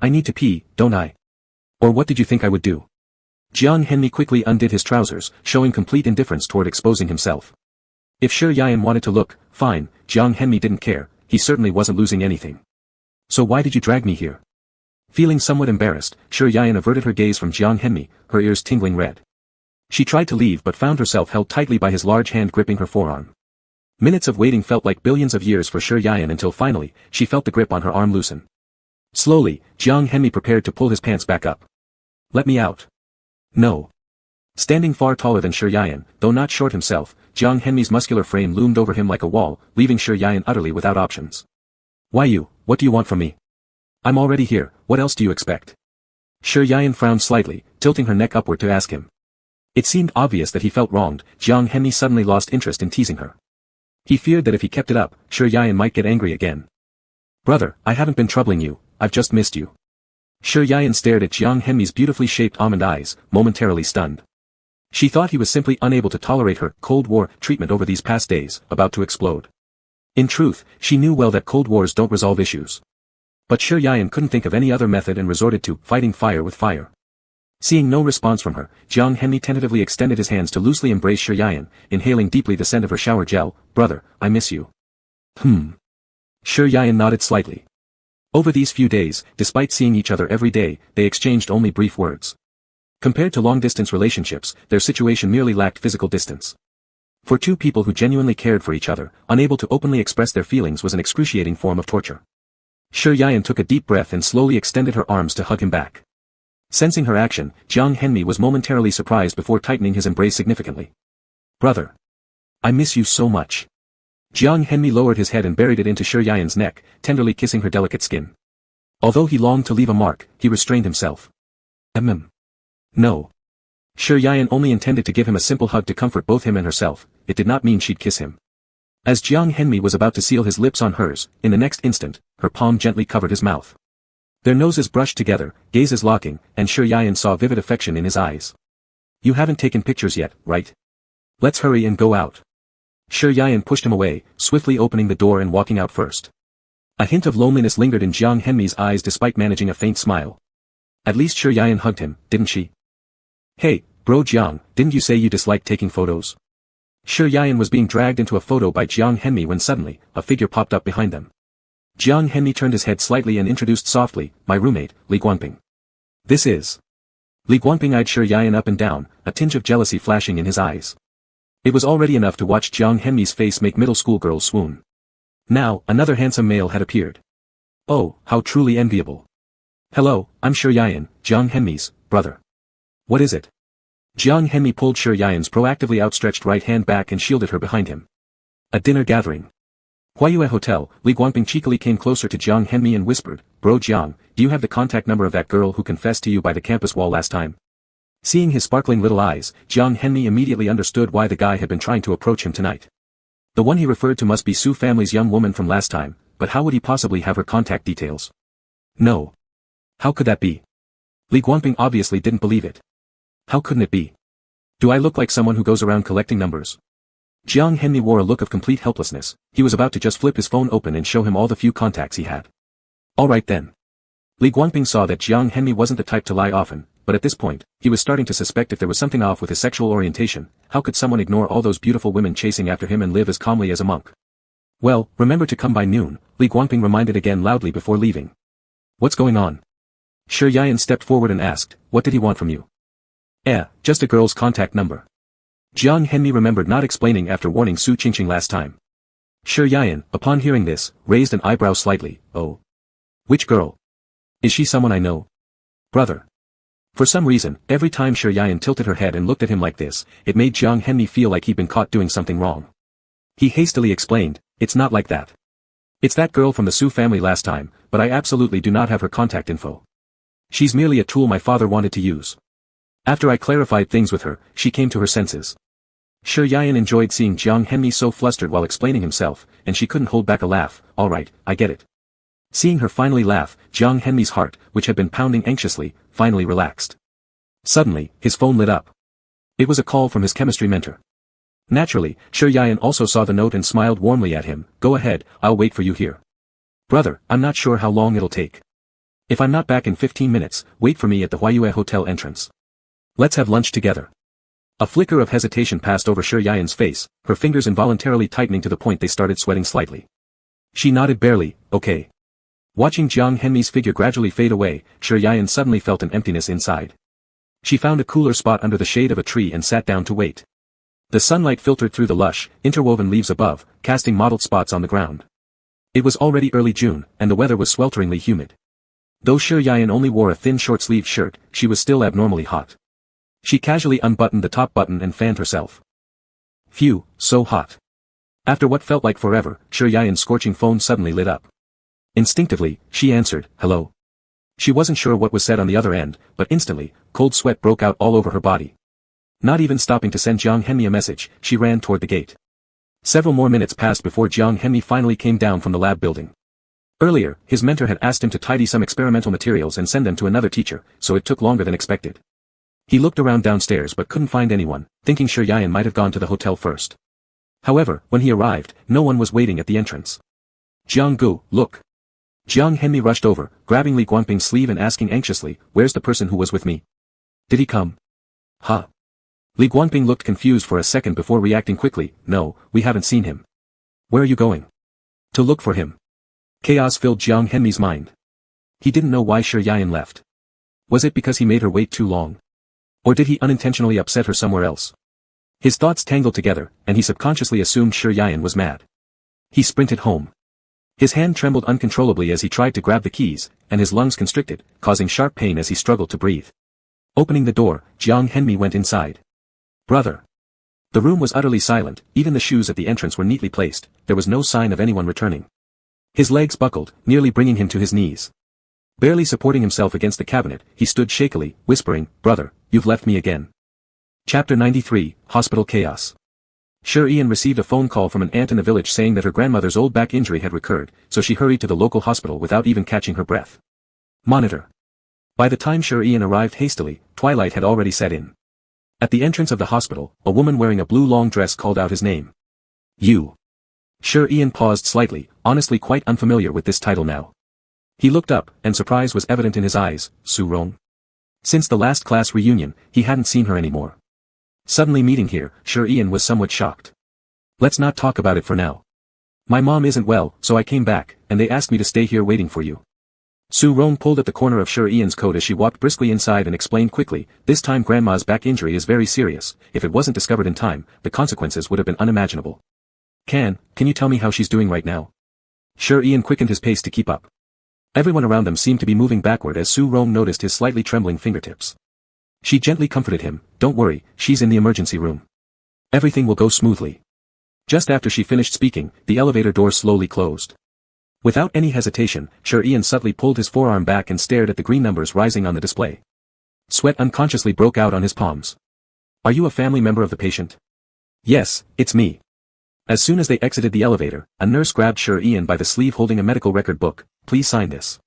I need to pee, don't I? Or what did you think I would do? Jiang Hemian quickly undid his trousers, showing complete indifference toward exposing himself. If Sure Yan wanted to look, fine, Jiang Hemian didn't care, he certainly wasn't losing anything. So why did you drag me here? Feeling somewhat embarrassed, Sure Yan averted her gaze from Jiang Hemian, her ears tingling red. She tried to leave but found herself held tightly by his large hand gripping her forearm. Minutes of waiting felt like billions of years for Sure Yan until finally, she felt the grip on her arm loosen. Slowly, Jiang Hemian prepared to pull his pants back up. Let me out. No. Standing far taller than Sure Yan, though not short himself, Jiang Hemian's muscular frame loomed over him like a wall, leaving Sure Yan utterly without options. Why you, what do you want from me? I'm already here, what else do you expect? Sure Yan frowned slightly, tilting her neck upward to ask him. It seemed obvious that he felt wronged. Jiang Hemian suddenly lost interest in teasing her. He feared that if he kept it up, Sure Yan might get angry again. Brother, I haven't been troubling you, I've just missed you. Sure Yan stared at Jiang Hemian's beautifully shaped almond eyes, momentarily stunned. She thought he was simply unable to tolerate her Cold War treatment over these past days, about to explode. In truth, she knew well that cold wars don't resolve issues. But Shi Yayan couldn't think of any other method and resorted to fighting fire with fire. Seeing no response from her, Jiang Henmi tentatively extended his hands to loosely embrace Shi Yayan, inhaling deeply the scent of her shower gel. Brother, I miss you. Shi Yayan nodded slightly. Over these few days, despite seeing each other every day, they exchanged only brief words. Compared to long-distance relationships, their situation merely lacked physical distance. For two people who genuinely cared for each other, unable to openly express their feelings was an excruciating form of torture. Shi Yayan took a deep breath and slowly extended her arms to hug him back. Sensing her action, Jiang Henmi was momentarily surprised before tightening his embrace significantly. Brother. I miss you so much. Jiang Henmi lowered his head and buried it into Shi Yayan's neck, tenderly kissing her delicate skin. Although he longed to leave a mark, he restrained himself. No. Shi Yayan only intended to give him a simple hug to comfort both him and herself, it did not mean she'd kiss him. As Jiang Henmi was about to seal his lips on hers, in the next instant, her palm gently covered his mouth. Their noses brushed together, gazes locking, and Shi Yayan saw vivid affection in his eyes. You haven't taken pictures yet, right? Let's hurry and go out. Shi Yayan pushed him away, swiftly opening the door and walking out first. A hint of loneliness lingered in Jiang Henmi's eyes despite managing a faint smile. At least Shi Yayan hugged him, didn't she? Hey, bro Jiang, didn't you say you disliked taking photos? Shi Yayan was being dragged into a photo by Jiang Henmi when suddenly, a figure popped up behind them. Jiang Henmi turned his head slightly and introduced softly, my roommate, Li Guanping. This is. Li Guanping eyed Shi Yayan up and down, a tinge of jealousy flashing in his eyes. It was already enough to watch Jiang Henmi's face make middle school girls swoon. Now, another handsome male had appeared. Oh, how truly enviable. Hello, I'm Shi Yayan, Jiang Henmi's brother. What is it? Jiang Henmi pulled Shi Yayan's proactively outstretched right hand back and shielded her behind him. A dinner gathering. Huayue Hotel, Li Guanping cheekily came closer to Jiang Henmi and whispered, Bro Jiang, do you have the contact number of that girl who confessed to you by the campus wall last time? Seeing his sparkling little eyes, Jiang Henmi immediately understood why the guy had been trying to approach him tonight. The one he referred to must be Su family's young woman from last time, but how would he possibly have her contact details? No. How could that be? Li Guanping obviously didn't believe it. How couldn't it be? Do I look like someone who goes around collecting numbers? Jiang Henmi wore a look of complete helplessness, he was about to just flip his phone open and show him all the few contacts he had. Alright then. Li Guanping saw that Jiang Henmi wasn't the type to lie often, but at this point, he was starting to suspect if there was something off with his sexual orientation. How could someone ignore all those beautiful women chasing after him and live as calmly as a monk? Well, remember to come by noon, Li Guanping reminded again loudly before leaving. What's going on? Shi Yayan stepped forward and asked, what did he want from you? Just a girl's contact number. Jiang Henmi remembered not explaining after warning Su Qingqing last time. Shi Yayan, upon hearing this, raised an eyebrow slightly. Oh. Which girl? Is she someone I know? Brother. For some reason, every time Shi Yayan tilted her head and looked at him like this, it made Jiang Henmi feel like he'd been caught doing something wrong. He hastily explained, it's not like that. It's that girl from the Su family last time, but I absolutely do not have her contact info. She's merely a tool my father wanted to use. After I clarified things with her, she came to her senses. Shi Yayan enjoyed seeing Jiang Henmi so flustered while explaining himself, and she couldn't hold back a laugh. Alright, I get it. Seeing her finally laugh, Jiang Henmi's heart, which had been pounding anxiously, finally relaxed. Suddenly, his phone lit up. It was a call from his chemistry mentor. Naturally, Shi Yayan also saw the note and smiled warmly at him. Go ahead, I'll wait for you here. Brother, I'm not sure how long it'll take. If I'm not back in 15 minutes, wait for me at the Huayue Hotel entrance. Let's have lunch together. A flicker of hesitation passed over Shi Yayan's face, her fingers involuntarily tightening to the point they started sweating slightly. She nodded barely, okay. Watching Jiang Henmi's figure gradually fade away, Shi Yayan suddenly felt an emptiness inside. She found a cooler spot under the shade of a tree and sat down to wait. The sunlight filtered through the lush, interwoven leaves above, casting mottled spots on the ground. It was already early June, and the weather was swelteringly humid. Though Shi Yayan only wore a thin short-sleeved shirt, she was still abnormally hot. She casually unbuttoned the top button and fanned herself. Phew, so hot. After what felt like forever, Shi Yayan's scorching phone suddenly lit up. Instinctively, she answered, hello. She wasn't sure what was said on the other end, but instantly, cold sweat broke out all over her body. Not even stopping to send Jiang Henmi a message, she ran toward the gate. Several more minutes passed before Jiang Henmi finally came down from the lab building. Earlier, his mentor had asked him to tidy some experimental materials and send them to another teacher, so it took longer than expected. He looked around downstairs but couldn't find anyone, thinking Shi Yayan might have gone to the hotel first. However, when he arrived, no one was waiting at the entrance. Jiang Gu, look. Jiang Henmi rushed over, grabbing Li Guangping's sleeve and asking anxiously, where's the person who was with me? Did he come? Huh? Li Guangping looked confused for a second before reacting quickly, no, we haven't seen him. Where are you going? To look for him. Chaos filled Jiang Henmi's mind. He didn't know why Shi Yayan left. Was it because he made her wait too long? Or did he unintentionally upset her somewhere else? His thoughts tangled together, and he subconsciously assumed Shi Yayan was mad. He sprinted home. His hand trembled uncontrollably as he tried to grab the keys, and his lungs constricted, causing sharp pain as he struggled to breathe. Opening the door, Jiang Henmi went inside. Brother. The room was utterly silent, even the shoes at the entrance were neatly placed, there was no sign of anyone returning. His legs buckled, nearly bringing him to his knees. Barely supporting himself against the cabinet, he stood shakily, whispering, brother, you've left me again. Chapter 93, Hospital Chaos. Shi Yan received a phone call from an aunt in the village saying that her grandmother's old back injury had recurred, so she hurried to the local hospital without even catching her breath. Monitor. By the time Shi Yan arrived hastily, twilight had already set in. At the entrance of the hospital, a woman wearing a blue long dress called out his name. You. Shi Yan paused slightly, honestly quite unfamiliar with this title now. He looked up, and surprise was evident in his eyes. Su Rong. Since the last class reunion, he hadn't seen her anymore. Suddenly meeting here, Shi Yan was somewhat shocked. Let's not talk about it for now. My mom isn't well, so I came back, and they asked me to stay here waiting for you. Su Rong pulled at the corner of Shi Yan's coat as she walked briskly inside and explained quickly, this time grandma's back injury is very serious, if it wasn't discovered in time, the consequences would have been unimaginable. Can you tell me how she's doing right now? Shi Yan quickened his pace to keep up. Everyone around them seemed to be moving backward as Su Rong noticed his slightly trembling fingertips. She gently comforted him, don't worry, she's in the emergency room. Everything will go smoothly. Just after she finished speaking, the elevator door slowly closed. Without any hesitation, Shi Yan subtly pulled his forearm back and stared at the green numbers rising on the display. Sweat unconsciously broke out on his palms. Are you a family member of the patient? Yes, it's me. As soon as they exited the elevator, a nurse grabbed Shi Yan by the sleeve holding a medical record book. Please sign this.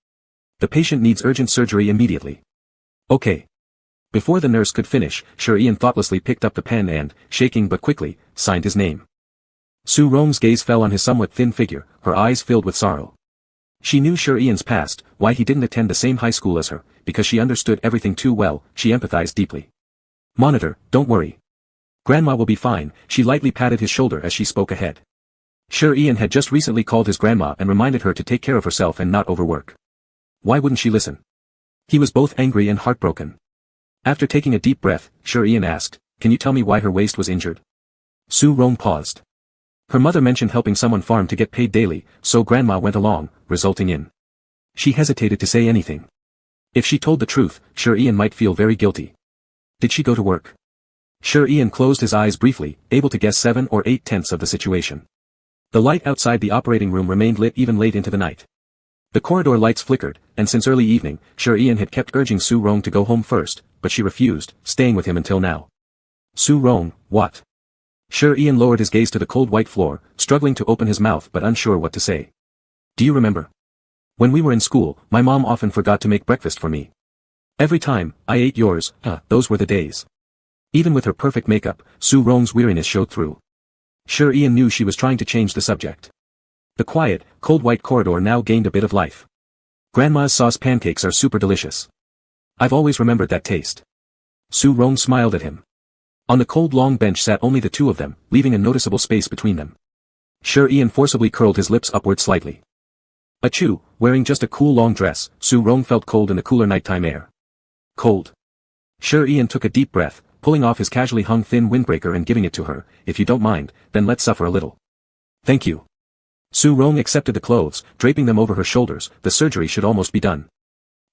The patient needs urgent surgery immediately. Okay. Before the nurse could finish, Shi Yan thoughtlessly picked up the pen and, shaking but quickly, signed his name. Su Rong's gaze fell on his somewhat thin figure, her eyes filled with sorrow. She knew Shi Yan's past, why he didn't attend the same high school as her, because she understood everything too well, she empathized deeply. Monitor, don't worry. Grandma will be fine, she lightly patted his shoulder as she spoke ahead. Shi Yan had just recently called his grandma and reminded her to take care of herself and not overwork. Why wouldn't she listen? He was both angry and heartbroken. After taking a deep breath, Shi Yan asked, can you tell me why her waist was injured? Su Rong paused. Her mother mentioned helping someone farm to get paid daily, so grandma went along, resulting in. She hesitated to say anything. If she told the truth, Shi Yan might feel very guilty. Did she go to work? Shi Yan closed his eyes briefly, able to guess 7 or 8/10 of the situation. The light outside the operating room remained lit even late into the night. The corridor lights flickered, and since early evening, Shi Yan had kept urging Su Rong to go home first, but she refused, staying with him until now. Su Rong, what? Shi Yan lowered his gaze to the cold white floor, struggling to open his mouth but unsure what to say. Do you remember? When we were in school, my mom often forgot to make breakfast for me. Every time, I ate yours, those were the days. Even with her perfect makeup, Su Rong's weariness showed through. Shi Yan knew she was trying to change the subject. The quiet, cold white corridor now gained a bit of life. Grandma's sauce pancakes are super delicious. I've always remembered that taste. Su Rong smiled at him. On the cold long bench sat only the two of them, leaving a noticeable space between them. Shi Yan forcibly curled his lips upward slightly. Achoo, wearing just a cool long dress, Su Rong felt cold in the cooler nighttime air. Cold. Shi Yan took a deep breath, pulling off his casually hung thin windbreaker and giving it to her. If you don't mind, then let's suffer a little. Thank you. Su Rong accepted the clothes, draping them over her shoulders, the surgery should almost be done.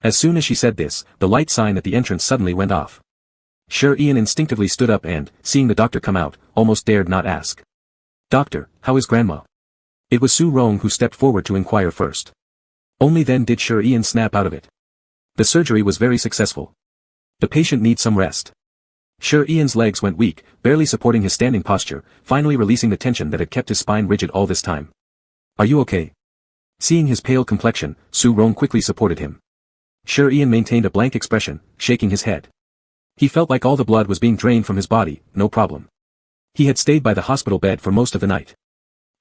As soon as she said this, the light sign at the entrance suddenly went off. Shi Yan instinctively stood up and, seeing the doctor come out, almost dared not ask. Doctor, how is grandma? It was Su Rong who stepped forward to inquire first. Only then did Shi Yan snap out of it. The surgery was very successful. The patient needs some rest. Shi Yan's legs went weak, barely supporting his standing posture, finally releasing the tension that had kept his spine rigid all this time. Are you okay? Seeing his pale complexion, Su Rong quickly supported him. Shi Yan maintained a blank expression, shaking his head. He felt like all the blood was being drained from his body, no problem. He had stayed by the hospital bed for most of the night.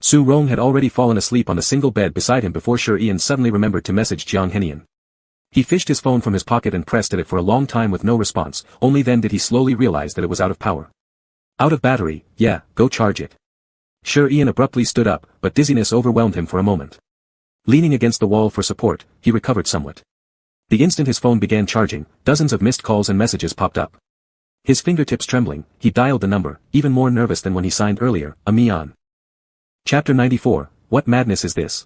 Su Rong had already fallen asleep on the single bed beside him before Shi Ian suddenly remembered to message Jiang Henian. He fished his phone from his pocket and pressed at it for a long time with no response, only then did he slowly realize that it was out of power. Out of battery, yeah, go charge it. Shi Ian abruptly stood up, but dizziness overwhelmed him for a moment. Leaning against the wall for support, he recovered somewhat. The instant his phone began charging, dozens of missed calls and messages popped up. His fingertips trembling, he dialed the number, even more nervous than when he signed earlier, a Mian. Chapter 94, What Madness Is This?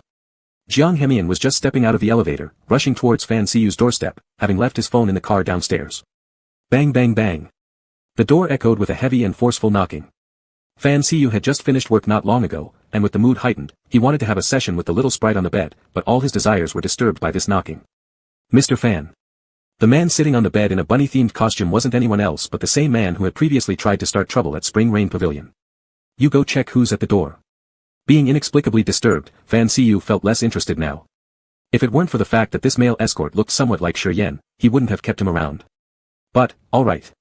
Jiang Hemian was just stepping out of the elevator, rushing towards Fan Siyu's doorstep, having left his phone in the car downstairs. Bang bang bang. The door echoed with a heavy and forceful knocking. Fan Siyu had just finished work not long ago, and with the mood heightened, he wanted to have a session with the little sprite on the bed, but all his desires were disturbed by this knocking. Mr. Fan. The man sitting on the bed in a bunny-themed costume wasn't anyone else but the same man who had previously tried to start trouble at Spring Rain Pavilion. You go check who's at the door. Being inexplicably disturbed, Fan Siyu felt less interested now. If it weren't for the fact that this male escort looked somewhat like Shi Yan, he wouldn't have kept him around. But, alright.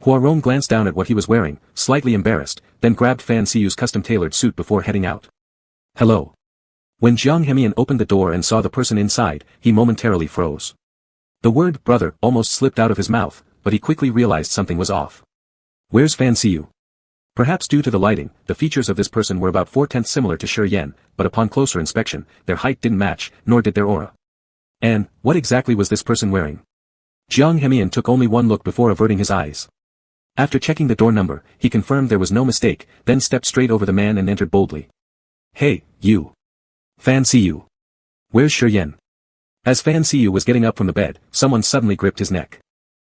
Huarong glanced down at what he was wearing, slightly embarrassed, then grabbed Fan Siyu's custom-tailored suit before heading out. Hello. When Jiang Hemian opened the door and saw the person inside, he momentarily froze. The word brother almost slipped out of his mouth, but he quickly realized something was off. Where's Fan Siyu? Perhaps due to the lighting, the features of this person were about 4/10 similar to Shi Yan, but upon closer inspection, their height didn't match, nor did their aura. And, what exactly was this person wearing? Jiang Hemian took only one look before averting his eyes. After checking the door number, he confirmed there was no mistake, then stepped straight over the man and entered boldly. Hey, you. Fan Siyu. Where's Shi Yan? As Fan Siyu was getting up from the bed, someone suddenly gripped his neck.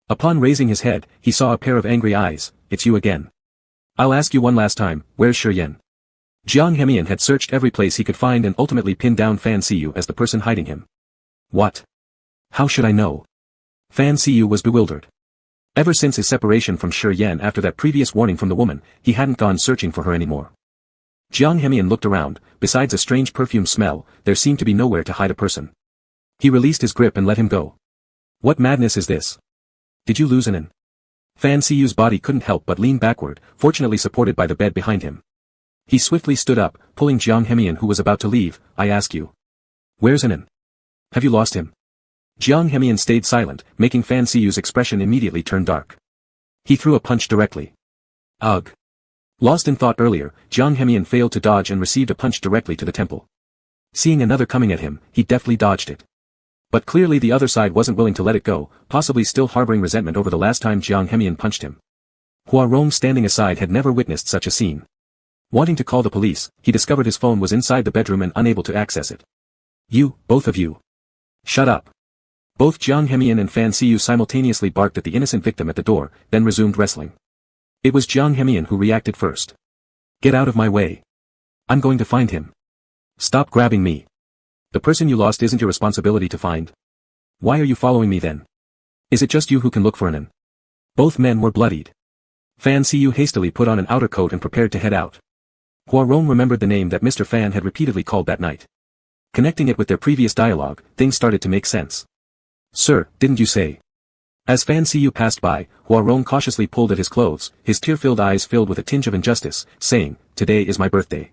Upon raising his head, he saw a pair of angry eyes. It's you again. I'll ask you one last time, where's Shi Yan? Jiang Hemian had searched every place he could find and ultimately pinned down Fan Siyu as the person hiding him. What? How should I know? Fan Siyu was bewildered. Ever since his separation from Shi Yan after that previous warning from the woman, he hadn't gone searching for her anymore. Jiang Hemian looked around, besides a strange perfume smell, there seemed to be nowhere to hide a person. He released his grip and let him go. What madness is this? Did you lose an? Fan Siyu's body couldn't help but lean backward, fortunately supported by the bed behind him. He swiftly stood up, pulling Jiang Hemian who was about to leave. I ask you. Where's Anan? Have you lost him? Jiang Hemian stayed silent, making Fan Siyu's expression immediately turn dark. He threw a punch directly. Ugh. Lost in thought earlier, Jiang Hemian failed to dodge and received a punch directly to the temple. Seeing another coming at him, he deftly dodged it. But clearly the other side wasn't willing to let it go, possibly still harboring resentment over the last time Jiang Hemian punched him. Huarong standing aside had never witnessed such a scene. Wanting to call the police, he discovered his phone was inside the bedroom and unable to access it. You, both of you. Shut up. Both Jiang Hemian and Fan Siyu simultaneously barked at the innocent victim at the door, then resumed wrestling. It was Jiang Hemian who reacted first. Get out of my way. I'm going to find him. Stop grabbing me. The person you lost isn't your responsibility to find. Why are you following me then? Is it just you who can look for Anan? Both men were bloodied. Fan Siyu hastily put on an outer coat and prepared to head out. Huarong remembered the name that Mr. Fan had repeatedly called that night. Connecting it with their previous dialogue, things started to make sense. Sir, didn't you say? As Fan Siyu passed by, Huarong cautiously pulled at his clothes, his tear-filled eyes filled with a tinge of injustice, saying, Today is my birthday.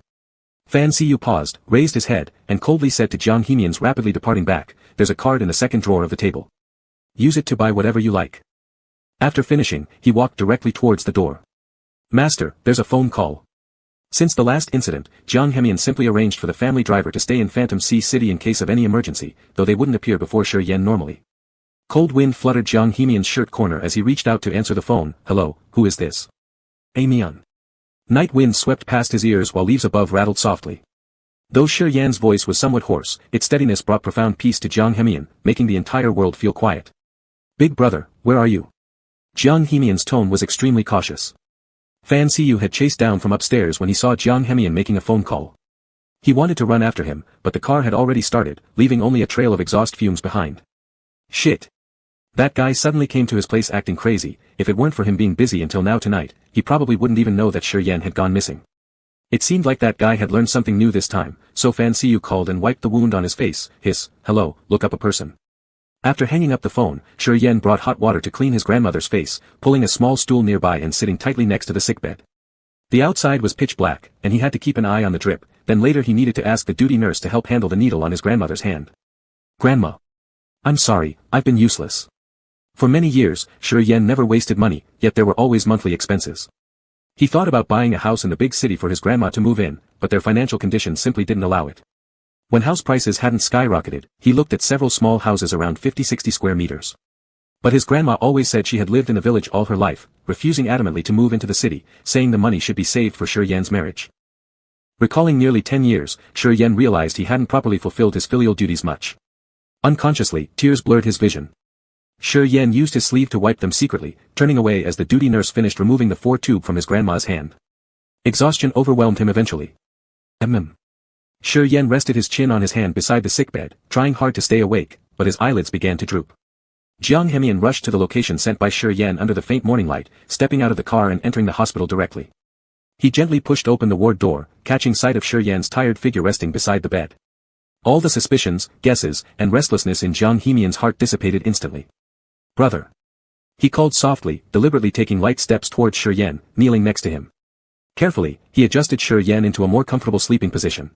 Fan Siyu paused, raised his head, and coldly said to Jiang Hemian's rapidly departing back, There's a card in the second drawer of the table. Use it to buy whatever you like. After finishing, he walked directly towards the door. Master, there's a phone call. Since the last incident, Jiang Hemian simply arranged for the family driver to stay in Phantom Sea City in case of any emergency, though they wouldn't appear before Shi Yan normally. Cold wind fluttered Jiang Hemian's shirt corner as he reached out to answer the phone. Hello, who is this? Mian. Night wind swept past his ears while leaves above rattled softly. Though Shi Yan's voice was somewhat hoarse, its steadiness brought profound peace to Jiang Hemian, making the entire world feel quiet. Big brother, where are you? Jiang Hemian's tone was extremely cautious. Fan Siyu had chased down from upstairs when he saw Jiang Hemian making a phone call. He wanted to run after him, but the car had already started, leaving only a trail of exhaust fumes behind. Shit. That guy suddenly came to his place acting crazy. If it weren't for him being busy until now tonight, he probably wouldn't even know that Shi Yan had gone missing. It seemed like that guy had learned something new this time, so Fan Siyu called and wiped the wound on his face. Hello, look up a person. After hanging up the phone, Shi Yan brought hot water to clean his grandmother's face, pulling a small stool nearby and sitting tightly next to the sickbed. The outside was pitch black, and he had to keep an eye on the drip, then later he needed to ask the duty nurse to help handle the needle on his grandmother's hand. Grandma. I'm sorry, I've been useless. For many years, Yen never wasted money, yet there were always monthly expenses. He thought about buying a house in the big city for his grandma to move in, but their financial conditions simply didn't allow it. When house prices hadn't skyrocketed, he looked at several small houses around 50-60 square meters. But his grandma always said she had lived in the village all her life, refusing adamantly to move into the city, saying the money should be saved for Yen's marriage. Recalling nearly 10 years, Yen realized he hadn't properly fulfilled his filial duties much. Unconsciously, tears blurred his vision. Yen used his sleeve to wipe them secretly, turning away as the duty nurse finished removing the 4-tube from his grandma's hand. Exhaustion overwhelmed him eventually. Yen rested his chin on his hand beside the sickbed, trying hard to stay awake, but his eyelids began to droop. Jiang Hemian rushed to the location sent by Yen under the faint morning light, stepping out of the car and entering the hospital directly. He gently pushed open the ward door, catching sight of Yen's tired figure resting beside the bed. All the suspicions, guesses, and restlessness in Jiang Hemian's heart dissipated instantly. Brother. He called softly, deliberately taking light steps towards Yen, kneeling next to him. Carefully, he adjusted Yen into a more comfortable sleeping position.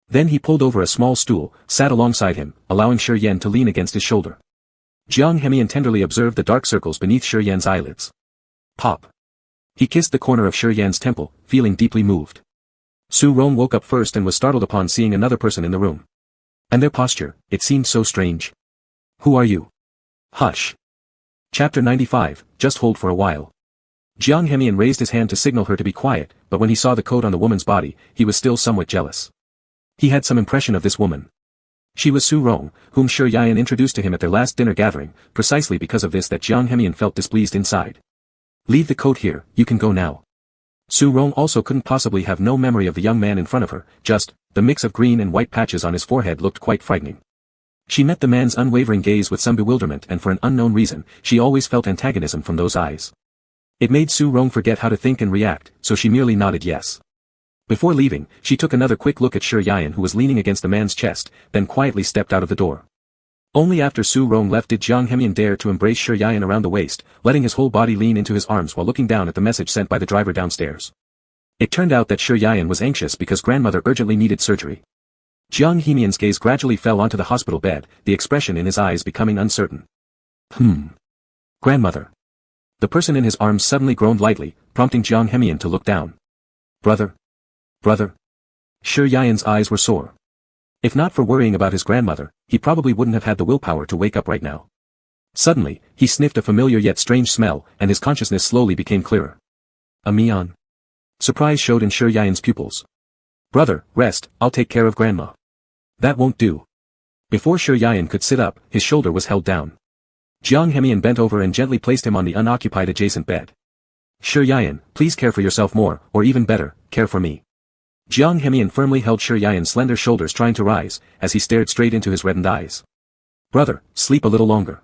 Then he pulled over a small stool, sat alongside him, allowing Yen to lean against his shoulder. Jiang Hemian tenderly observed the dark circles beneath Yen's eyelids. Pop. He kissed the corner of Yen's temple, feeling deeply moved. Su Rong woke up first and was startled upon seeing another person in the room. And their posture, it seemed so strange. Who are you? Hush. Chapter 95, just hold for a while. Jiang Hemian raised his hand to signal her to be quiet, but when he saw the coat on the woman's body, he was still somewhat jealous. He had some impression of this woman. She was Su Rong, whom Yen introduced to him at their last dinner gathering, precisely because of this that Jiang Hemian felt displeased inside. Leave the coat here, you can go now. Su Rong also couldn't possibly have no memory of the young man in front of her, just, the mix of green and white patches on his forehead looked quite frightening. She met the man's unwavering gaze with some bewilderment and for an unknown reason, she always felt antagonism from those eyes. It made Su Rong forget how to think and react, so she merely nodded yes. Before leaving, she took another quick look at Yen who was leaning against the man's chest, then quietly stepped out of the door. Only after Su Rong left did Jiang Hemian dare to embrace Yen around the waist, letting his whole body lean into his arms while looking down at the message sent by the driver downstairs. It turned out that Yen was anxious because grandmother urgently needed surgery. Jiang Hemian's gaze gradually fell onto the hospital bed, the expression in his eyes becoming uncertain. Grandmother. The person in his arms suddenly groaned lightly, prompting Jiang Hemian to look down. Brother. Yen's eyes were sore. If not for worrying about his grandmother, he probably wouldn't have had the willpower to wake up right now. Suddenly, he sniffed a familiar yet strange smell, and his consciousness slowly became clearer. A Mian. Surprise showed in Yen's pupils. Brother, rest, I'll take care of grandma. That won't do. Before Yen could sit up, his shoulder was held down. Jiang Hemian bent over and gently placed him on the unoccupied adjacent bed. Yen, please care for yourself more, or even better, care for me. Jiang Hemian firmly held Yen's slender shoulders trying to rise, as he stared straight into his reddened eyes. Brother, sleep a little longer.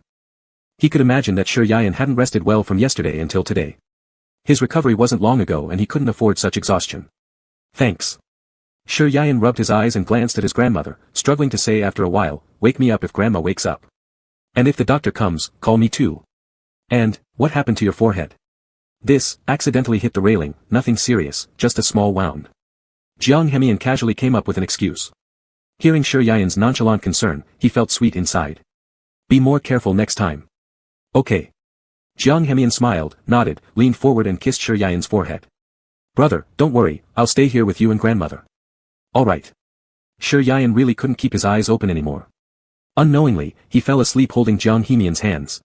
He could imagine that Yen hadn't rested well from yesterday until today. His recovery wasn't long ago and he couldn't afford such exhaustion. Thanks. Yen rubbed his eyes and glanced at his grandmother, struggling to say after a while, wake me up if grandma wakes up. And if the doctor comes, call me too. And, what happened to your forehead? This, accidentally hit the railing, nothing serious, just a small wound. Jiang Hemian casually came up with an excuse. Hearing Yen's nonchalant concern, he felt sweet inside. Be more careful next time. Okay. Jiang Hemian smiled, nodded, leaned forward and kissed Yen's forehead. Brother, don't worry, I'll stay here with you and grandmother. Alright. Yen really couldn't keep his eyes open anymore. Unknowingly, he fell asleep holding Jiang Hemian's hands.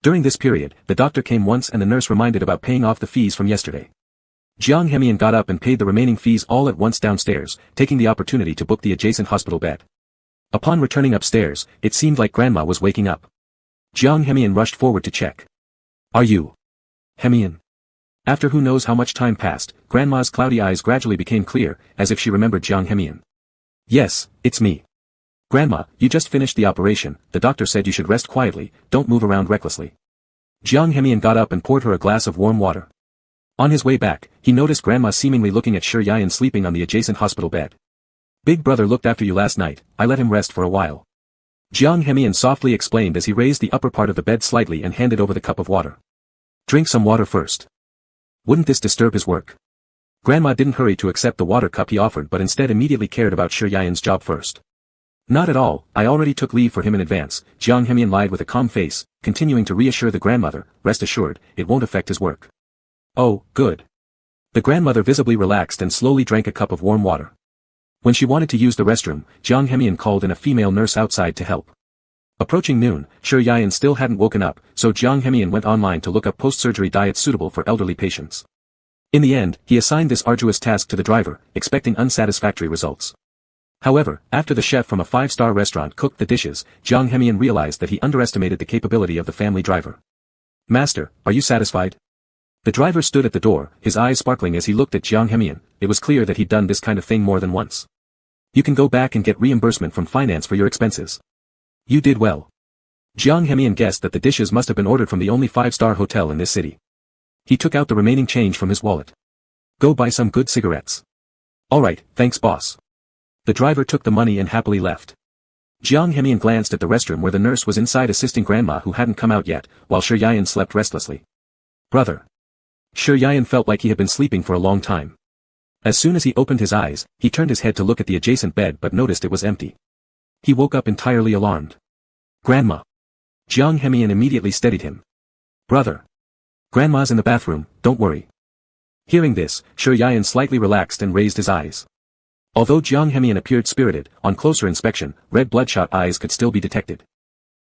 During this period, the doctor came once and the nurse reminded about paying off the fees from yesterday. Jiang Hemian got up and paid the remaining fees all at once downstairs, taking the opportunity to book the adjacent hospital bed. Upon returning upstairs, it seemed like grandma was waking up. Jiang Hemian rushed forward to check. Are you? Hemian? After who knows how much time passed, grandma's cloudy eyes gradually became clear, as if she remembered Jiang Hemian. Yes, it's me. Grandma, you just finished the operation, the doctor said you should rest quietly, don't move around recklessly. Jiang Hemian got up and poured her a glass of warm water. On his way back, he noticed grandma seemingly looking at Yen sleeping on the adjacent hospital bed. Big brother looked after you last night, I let him rest for a while. Jiang Hemian softly explained as he raised the upper part of the bed slightly and handed over the cup of water. Drink some water first. Wouldn't this disturb his work? Grandma didn't hurry to accept the water cup he offered but instead immediately cared about Shi Yan's job first. Not at all, I already took leave for him in advance, Jiang Hemian lied with a calm face, continuing to reassure the grandmother, rest assured, it won't affect his work. Oh, good. The grandmother visibly relaxed and slowly drank a cup of warm water. When she wanted to use the restroom, Jiang Hemian called in a female nurse outside to help. Approaching noon, Shi Yan still hadn't woken up, so Jiang Hemian went online to look up post-surgery diets suitable for elderly patients. In the end, he assigned this arduous task to the driver, expecting unsatisfactory results. However, after the chef from a 5-star restaurant cooked the dishes, Jiang Hemian realized that he underestimated the capability of the family driver. Master, are you satisfied? The driver stood at the door, his eyes sparkling as he looked at Jiang Hemian. It was clear that he'd done this kind of thing more than once. You can go back and get reimbursement from finance for your expenses. You did well. Jiang Hemian guessed that the dishes must have been ordered from the only 5-star hotel in this city. He took out the remaining change from his wallet. Go buy some good cigarettes. Alright, thanks boss. The driver took the money and happily left. Jiang Hemian glanced at the restroom where the nurse was inside assisting grandma who hadn't come out yet, while Shi Yan slept restlessly. Brother. Shi Yan felt like he had been sleeping for a long time. As soon as he opened his eyes, he turned his head to look at the adjacent bed but noticed it was empty. He woke up entirely alarmed. Grandma. Jiang Hemian immediately steadied him. Brother. Grandma's in the bathroom, don't worry. Hearing this, Shi Yan slightly relaxed and raised his eyes. Although Jiang Hemian appeared spirited, on closer inspection, red bloodshot eyes could still be detected.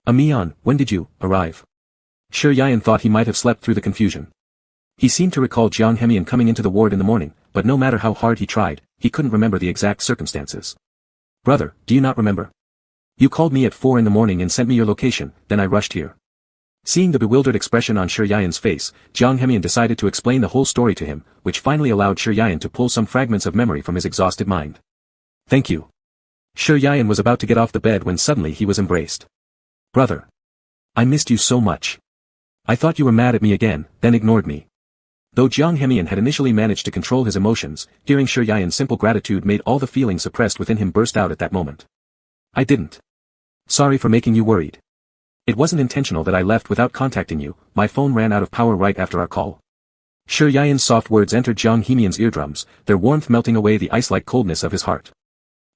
Mian, when did you arrive? Shi Yan thought he might have slept through the confusion. He seemed to recall Jiang Hemian coming into the ward in the morning, but no matter how hard he tried, he couldn't remember the exact circumstances. Brother, do you not remember? You called me at 4 in the morning and sent me your location, then I rushed here. Seeing the bewildered expression on Shi Yan's face, Jiang Hemian decided to explain the whole story to him, which finally allowed Shi Yan to pull some fragments of memory from his exhausted mind. Thank you. Shi Yan was about to get off the bed when suddenly he was embraced. Brother. I missed you so much. I thought you were mad at me again, then ignored me. Though Jiang Hemian had initially managed to control his emotions, hearing Shi Yan's simple gratitude made all the feelings suppressed within him burst out at that moment. I didn't. Sorry for making you worried. It wasn't intentional that I left without contacting you, my phone ran out of power right after our call. Shi Yan's soft words entered Jiang Hemian's eardrums, their warmth melting away the ice-like coldness of his heart.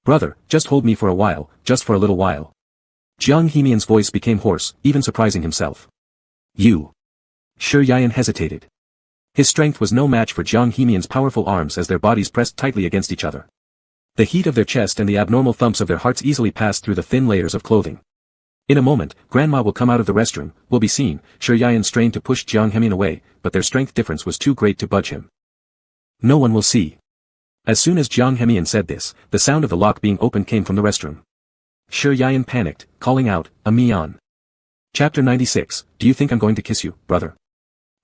Brother, just hold me for a while, just for a little while. Jiang Hemian's voice became hoarse, even surprising himself. You. Shi Yan hesitated. His strength was no match for Jiang Hemian's powerful arms as their bodies pressed tightly against each other. The heat of their chest and the abnormal thumps of their hearts easily passed through the thin layers of clothing. In a moment, Grandma will come out of the restroom, will be seen. Shi Yan strained to push Jiang Hemian away, but their strength difference was too great to budge him. No one will see. As soon as Jiang Hemian said this, the sound of the lock being opened came from the restroom. Shi Yan panicked, calling out, Mian. Chapter 96, Do you think I'm going to kiss you, brother?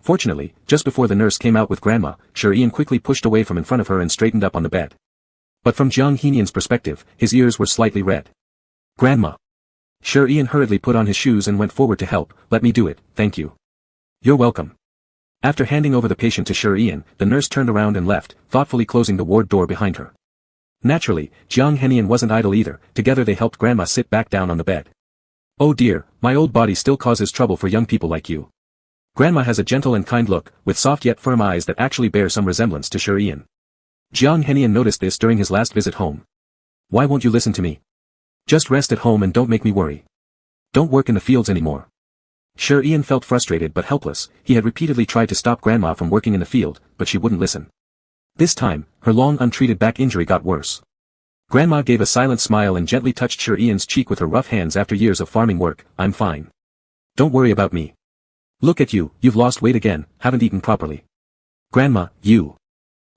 Fortunately, just before the nurse came out with Grandma, Shi Yan quickly pushed away from in front of her and straightened up on the bed. But from Jiang Hemian's perspective, his ears were slightly red. Grandma. Shi Yan hurriedly put on his shoes and went forward to help. Let me do it, thank you. You're welcome. After handing over the patient to Shi Yan, the nurse turned around and left, thoughtfully closing the ward door behind her. Naturally, Jiang Hemian wasn't idle either. Together they helped Grandma sit back down on the bed. Oh dear, my old body still causes trouble for young people like you. Grandma has a gentle and kind look, with soft yet firm eyes that actually bear some resemblance to Shi Yan. Jiang Hemian noticed this during his last visit home. Why won't you listen to me? Just rest at home and don't make me worry. Don't work in the fields anymore. Shi Yan felt frustrated but helpless. He had repeatedly tried to stop Grandma from working in the field, but she wouldn't listen. This time, her long untreated back injury got worse. Grandma gave a silent smile and gently touched Shi Yan's cheek with her rough hands. After years of farming work, I'm fine. Don't worry about me. Look at you, you've lost weight again, haven't eaten properly. Grandma, you.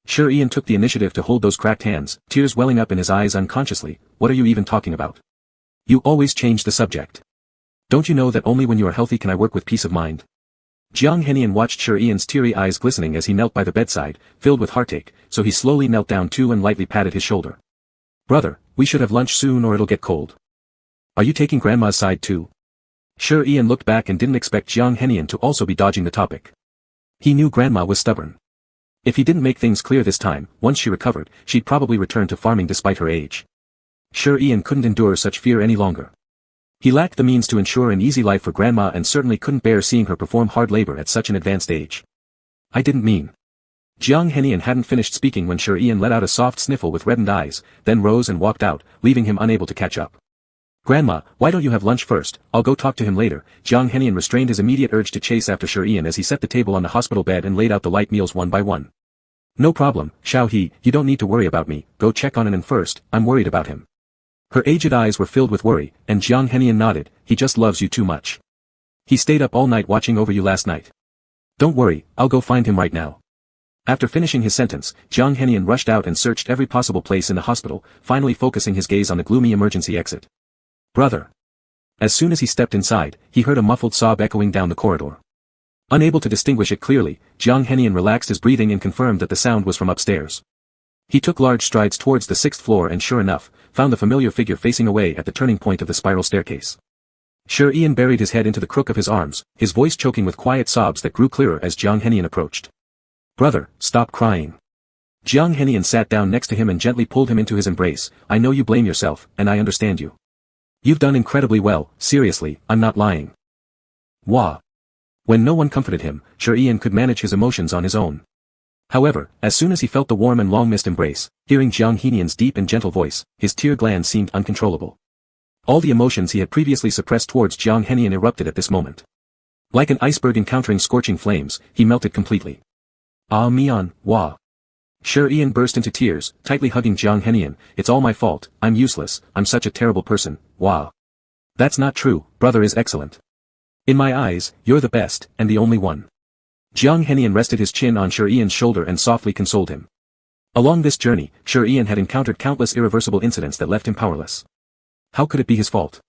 Shi Yan took the initiative to hold those cracked hands, tears welling up in his eyes unconsciously. What are you even talking about? You always change the subject. Don't you know that only when you are healthy can I work with peace of mind? Jiang Hemian watched Shi Yan's teary eyes glistening as he knelt by the bedside, filled with heartache, so he slowly knelt down too and lightly patted his shoulder. Brother, we should have lunch soon or it'll get cold. Are you taking Grandma's side too? Shi Yan looked back and didn't expect Jiang Hemian to also be dodging the topic. He knew Grandma was stubborn. If he didn't make things clear this time, once she recovered, she'd probably return to farming despite her age. Shi Yan couldn't endure such fear any longer. He lacked the means to ensure an easy life for Grandma and certainly couldn't bear seeing her perform hard labor at such an advanced age. I didn't mean. Jiang Henian hadn't finished speaking when Shi Ian let out a soft sniffle with reddened eyes, then rose and walked out, leaving him unable to catch up. Grandma, why don't you have lunch first? I'll go talk to him later. Jiang Henian restrained his immediate urge to chase after Shi Ian as he set the table on the hospital bed and laid out the light meals one by one. No problem, Xiao He, you don't need to worry about me, go check on Anan first, I'm worried about him. Her aged eyes were filled with worry, and Jiang Henian nodded, he just loves you too much. He stayed up all night watching over you last night. Don't worry, I'll go find him right now. After finishing his sentence, Jiang Henian rushed out and searched every possible place in the hospital, finally focusing his gaze on the gloomy emergency exit. Brother. As soon as he stepped inside, he heard a muffled sob echoing down the corridor. Unable to distinguish it clearly, Jiang Henian relaxed his breathing and confirmed that the sound was from upstairs. He took large strides towards the 6th floor and sure enough, found the familiar figure facing away at the turning point of the spiral staircase. Shi Ian buried his head into the crook of his arms, his voice choking with quiet sobs that grew clearer as Jiang Henian approached. Brother, stop crying. Jiang Henian sat down next to him and gently pulled him into his embrace. I know you blame yourself, and I understand you. You've done incredibly well, seriously, I'm not lying. Wah. When no one comforted him, Shi Ian could manage his emotions on his own. However, as soon as he felt the warm and long-missed embrace, hearing Jiang Henian's deep and gentle voice, his tear glands seemed uncontrollable. All the emotions he had previously suppressed towards Jiang Henian erupted at this moment. Like an iceberg encountering scorching flames, he melted completely. Ah Mian, Wah. Shi Ian burst into tears, tightly hugging Jiang Henian. It's all my fault, I'm useless, I'm such a terrible person, Wah. That's not true, brother is excellent. In my eyes, you're the best, and the only one. Jiang Henian rested his chin on Shi Ian's shoulder and softly consoled him. Along this journey, Shi Ian had encountered countless irreversible incidents that left him powerless. How could it be his fault?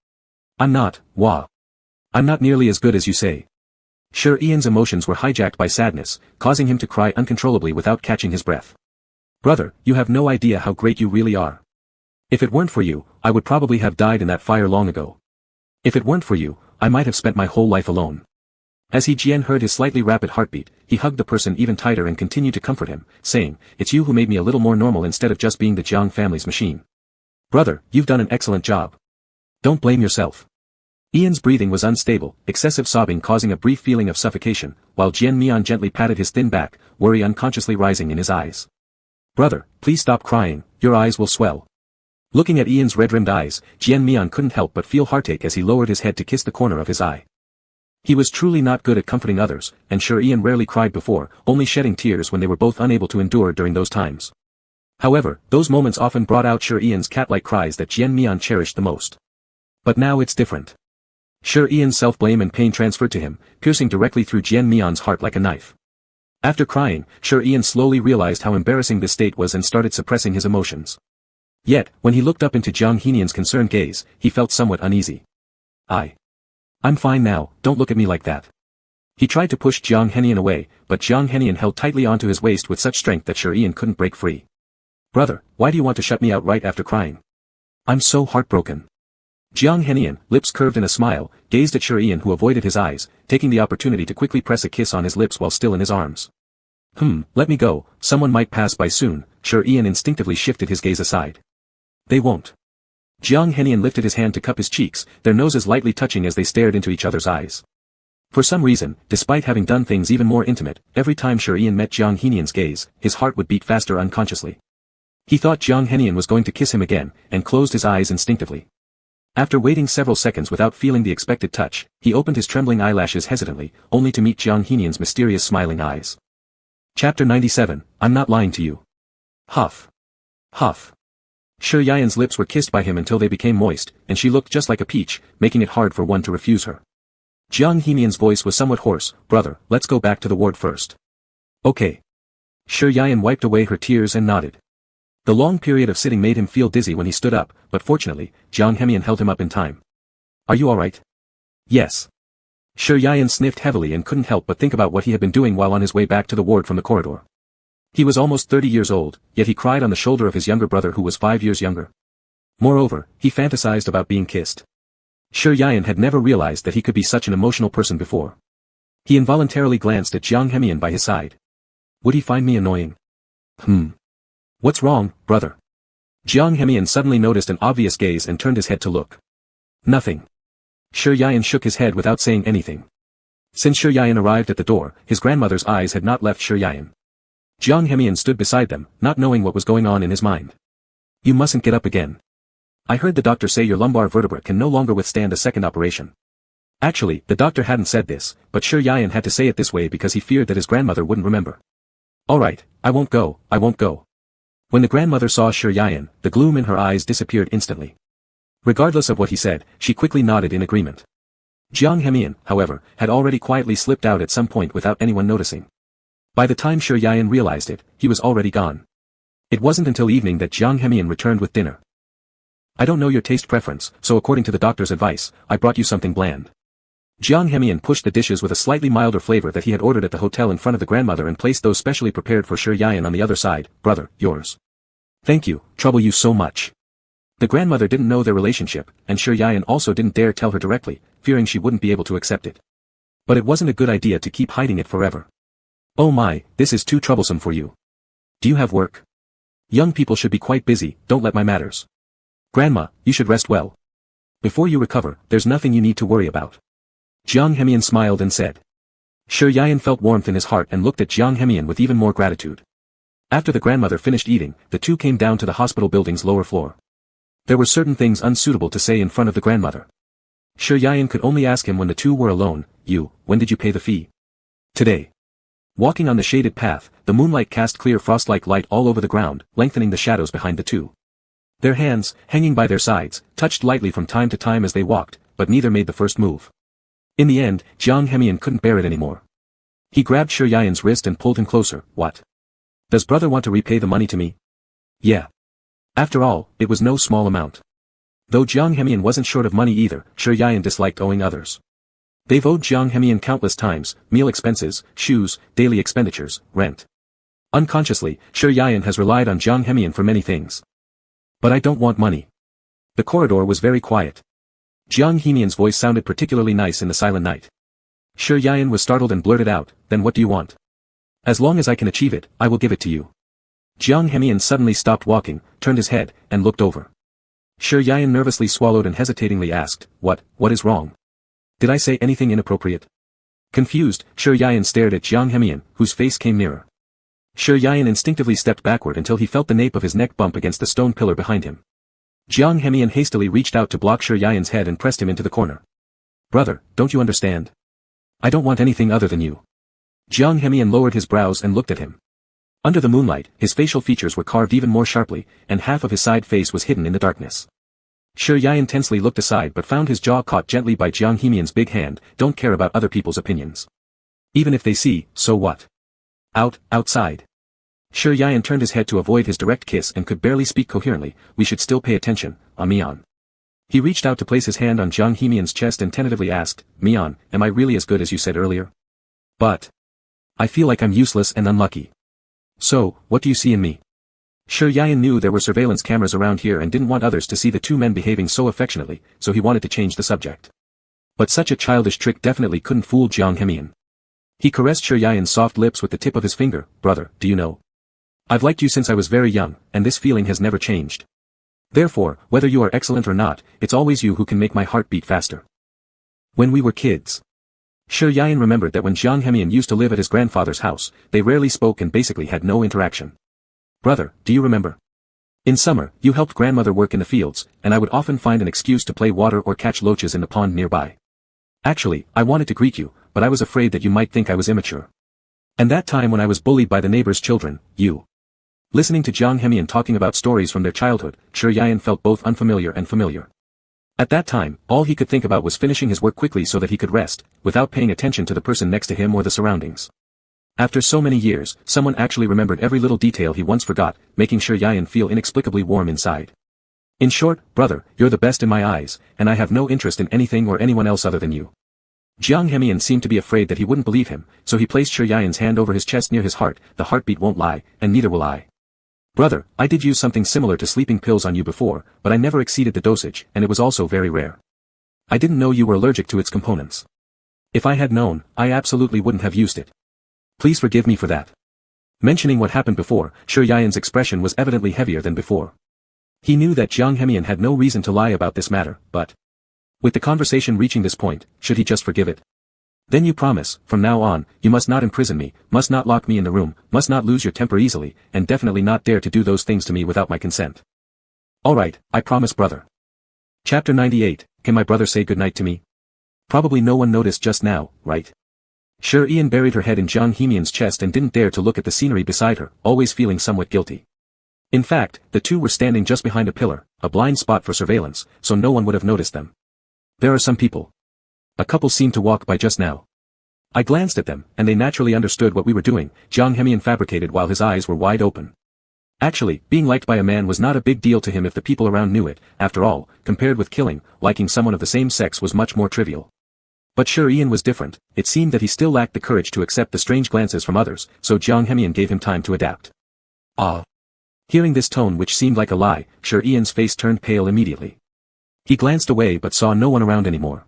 I'm not, Wah. I'm not nearly as good as you say. Shi Ian's emotions were hijacked by sadness, causing him to cry uncontrollably without catching his breath. Brother, you have no idea how great you really are. If it weren't for you, I would probably have died in that fire long ago. If it weren't for you, I might have spent my whole life alone. As Jian heard his slightly rapid heartbeat, he hugged the person even tighter and continued to comfort him, saying, it's you who made me a little more normal instead of just being the Jiang family's machine. Brother, you've done an excellent job. Don't blame yourself. Ian's breathing was unstable, excessive sobbing causing a brief feeling of suffocation, while Jian Mian gently patted his thin back, worry unconsciously rising in his eyes. Brother, please stop crying, your eyes will swell. Looking at Ian's red-rimmed eyes, Jian Mian couldn't help but feel heartache as he lowered his head to kiss the corner of his eye. He was truly not good at comforting others, and sure Ian rarely cried before, only shedding tears when they were both unable to endure during those times. However, those moments often brought out Shi Ian's cat-like cries that Jian Mian cherished the most. But now it's different. Shi Ian's self-blame and pain transferred to him, piercing directly through Jian Mian's heart like a knife. After crying, Shi Ian slowly realized how embarrassing this state was and started suppressing his emotions. Yet, when he looked up into Jiang Henian's concerned gaze, he felt somewhat uneasy. I'm fine now, don't look at me like that. He tried to push Jiang Henian away, but Jiang Henian held tightly onto his waist with such strength that Shi Ian couldn't break free. Brother, why do you want to shut me out right after crying? I'm so heartbroken. Jiang Henian, lips curved in a smile, gazed at Shi Ian who avoided his eyes, taking the opportunity to quickly press a kiss on his lips while still in his arms. Let me go, someone might pass by soon. Shi Ian instinctively shifted his gaze aside. They won't. Jiang Henian lifted his hand to cup his cheeks, their noses lightly touching as they stared into each other's eyes. For some reason, despite having done things even more intimate, every time Shi Ian met Jiang Henian's gaze, his heart would beat faster unconsciously. He thought Jiang Henian was going to kiss him again, and closed his eyes instinctively. After waiting several seconds without feeling the expected touch, he opened his trembling eyelashes hesitantly, only to meet Jiang Henian's mysterious smiling eyes. Chapter 97, I'm not lying to you. Huff. Huff. Shi Yian's lips were kissed by him until they became moist, and she looked just like a peach, making it hard for one to refuse her. Jiang Henian's voice was somewhat hoarse. Brother, let's go back to the ward first. Okay. Shi Yian wiped away her tears and nodded. The long period of sitting made him feel dizzy when he stood up, but fortunately, Jiang Henian held him up in time. Are you alright? Yes. Shi Yian sniffed heavily and couldn't help but think about what he had been doing while on his way back to the ward from the corridor. He was almost 30 years old, yet he cried on the shoulder of his younger brother who was 5 years younger. Moreover, he fantasized about being kissed. Shi Yian had never realized that he could be such an emotional person before. He involuntarily glanced at Jiang Henian by his side. Would he find me annoying? What's wrong, brother? Jiang Henian suddenly noticed an obvious gaze and turned his head to look. Nothing. Shi Yian shook his head without saying anything. Since Shi Yian arrived at the door, his grandmother's eyes had not left Shi Yian. Jiang Hemian stood beside them, not knowing what was going on in his mind. You mustn't get up again. I heard the doctor say your lumbar vertebra can no longer withstand a second operation. Actually, the doctor hadn't said this, but Shi Yayan had to say it this way because he feared that his grandmother wouldn't remember. Alright, I won't go. When the grandmother saw Shi Yayan, the gloom in her eyes disappeared instantly. Regardless of what he said, she quickly nodded in agreement. Jiang Hemian, however, had already quietly slipped out at some point without anyone noticing. By the time Shi Yayan realized it, he was already gone. It wasn't until evening that Jiang Hemian returned with dinner. I don't know your taste preference, so according to the doctor's advice, I brought you something bland. Jiang Hemian pushed the dishes with a slightly milder flavor that he had ordered at the hotel in front of the grandmother and placed those specially prepared for Shi Yayan on the other side. Brother, yours. Thank you, trouble you so much. The grandmother didn't know their relationship, and Shi Yayan also didn't dare tell her directly, fearing she wouldn't be able to accept it. But it wasn't a good idea to keep hiding it forever. Oh my, this is too troublesome for you. Do you have work? Young people should be quite busy, don't let my matters. Grandma, you should rest well. Before you recover, there's nothing you need to worry about. Jiang Hemian smiled and said. Shi Yayan felt warmth in his heart and looked at Jiang Hemian with even more gratitude. After the grandmother finished eating, the two came down to the hospital building's lower floor. There were certain things unsuitable to say in front of the grandmother. Shi Yayan could only ask him when the two were alone. When did you pay the fee? Today. Walking on the shaded path, the moonlight cast clear frost-like light all over the ground, lengthening the shadows behind the two. Their hands, hanging by their sides, touched lightly from time to time as they walked, but neither made the first move. In the end, Jiang Hemian couldn't bear it anymore. He grabbed Shi Yayan's wrist and pulled him closer. What? Does brother want to repay the money to me? Yeah. After all, it was no small amount. Though Jiang Hemian wasn't short of money either, Shi Yayan disliked owing others. They've owed Jiang Hemian countless times, meal expenses, shoes, daily expenditures, rent. Unconsciously, Shi Yayan has relied on Jiang Hemian for many things. But I don't want money. The corridor was very quiet. Jiang Hemian's voice sounded particularly nice in the silent night. Shi Yayan was startled and blurted out, then what do you want? As long as I can achieve it, I will give it to you. Jiang Hemian suddenly stopped walking, turned his head, and looked over. Shi Yayan nervously swallowed and hesitatingly asked, what is wrong? Did I say anything inappropriate? Confused, Shi Yayan stared at Jiang Hemian, whose face came nearer. Shi Yayan instinctively stepped backward until he felt the nape of his neck bump against the stone pillar behind him. Jiang Hemian hastily reached out to block Shi Yayan's head and pressed him into the corner. Brother, don't you understand? I don't want anything other than you. Jiang Hemian lowered his brows and looked at him. Under the moonlight, his facial features were carved even more sharply, and half of his side face was hidden in the darkness. Shi Yayan tensely looked aside but found his jaw caught gently by Jiang Hemian's big hand. Don't care about other people's opinions. Even if they see, so what? Outside. Shi Yayan turned his head to avoid his direct kiss and could barely speak coherently. We should still pay attention, Mian. He reached out to place his hand on Jiang Hemian's chest and tentatively asked, Mian, am I really as good as you said earlier? But I feel like I'm useless and unlucky. So, what do you see in me? Shi Yayan knew there were surveillance cameras around here and didn't want others to see the two men behaving so affectionately, so he wanted to change the subject. But such a childish trick definitely couldn't fool Jiang Hemian. He caressed Shi Yayan's soft lips with the tip of his finger. Brother, do you know? I've liked you since I was very young, and this feeling has never changed. Therefore, whether you are excellent or not, it's always you who can make my heart beat faster. When we were kids. Shi Yayan remembered that when Jiang Hemian used to live at his grandfather's house, they rarely spoke and basically had no interaction. Brother, do you remember? In summer, you helped grandmother work in the fields, and I would often find an excuse to play water or catch loaches in the pond nearby. Actually, I wanted to greet you, but I was afraid that you might think I was immature. And that time when I was bullied by the neighbor's children, you. Listening to Jiang Hemian talking about stories from their childhood, Shi Yayan felt both unfamiliar and familiar. At that time, all he could think about was finishing his work quickly so that he could rest, without paying attention to the person next to him or the surroundings. After so many years, someone actually remembered every little detail he once forgot, making Shi Yayan feel inexplicably warm inside. In short, brother, you're the best in my eyes, and I have no interest in anything or anyone else other than you. Jiang Hemian seemed to be afraid that he wouldn't believe him, so he placed Shi Yayan's hand over his chest near his heart. The heartbeat won't lie, and neither will I. Brother, I did use something similar to sleeping pills on you before, but I never exceeded the dosage, and it was also very rare. I didn't know you were allergic to its components. If I had known, I absolutely wouldn't have used it. Please forgive me for that. Mentioning what happened before, Shi Yayan's expression was evidently heavier than before. He knew that Jiang Hemian had no reason to lie about this matter, but with the conversation reaching this point, should he just forgive it? Then you promise, from now on, you must not imprison me, must not lock me in the room, must not lose your temper easily, and definitely not dare to do those things to me without my consent. All right, I promise, brother. Chapter 98, Can my brother say goodnight to me? Probably no one noticed just now, right? Sure, Ian buried her head in Jang Hee-myun's chest and didn't dare to look at the scenery beside her, always feeling somewhat guilty. In fact, the two were standing just behind a pillar, a blind spot for surveillance, so no one would have noticed them. There are some people. A couple seemed to walk by just now. I glanced at them, and they naturally understood what we were doing, Jang Hee-myun fabricated while his eyes were wide open. Actually, being liked by a man was not a big deal to him if the people around knew it, after all, compared with killing, liking someone of the same sex was much more trivial. But sure, Ian was different. It seemed that he still lacked the courage to accept the strange glances from others, so Jang Hee-myun gave him time to adapt. Ah. Hearing this tone which seemed like a lie, sure Ian's face turned pale immediately. He glanced away but saw no one around anymore.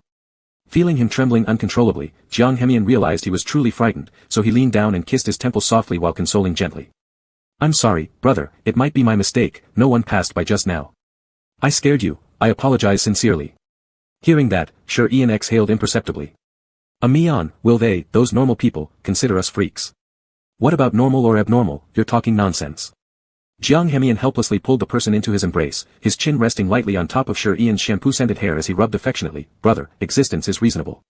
Feeling him trembling uncontrollably, Jang Hee-myun realized he was truly frightened, so he leaned down and kissed his temple softly while consoling gently. I'm sorry, brother, it might be my mistake, no one passed by just now. I scared you, I apologize sincerely. Hearing that, sure Ian exhaled imperceptibly. Will they, those normal people, consider us freaks? What about normal or abnormal, you're talking nonsense. Jang Hee-myun helplessly pulled the person into his embrace, his chin resting lightly on top of Sure Ian's shampoo-scented hair as he rubbed affectionately. Brother, existence is reasonable.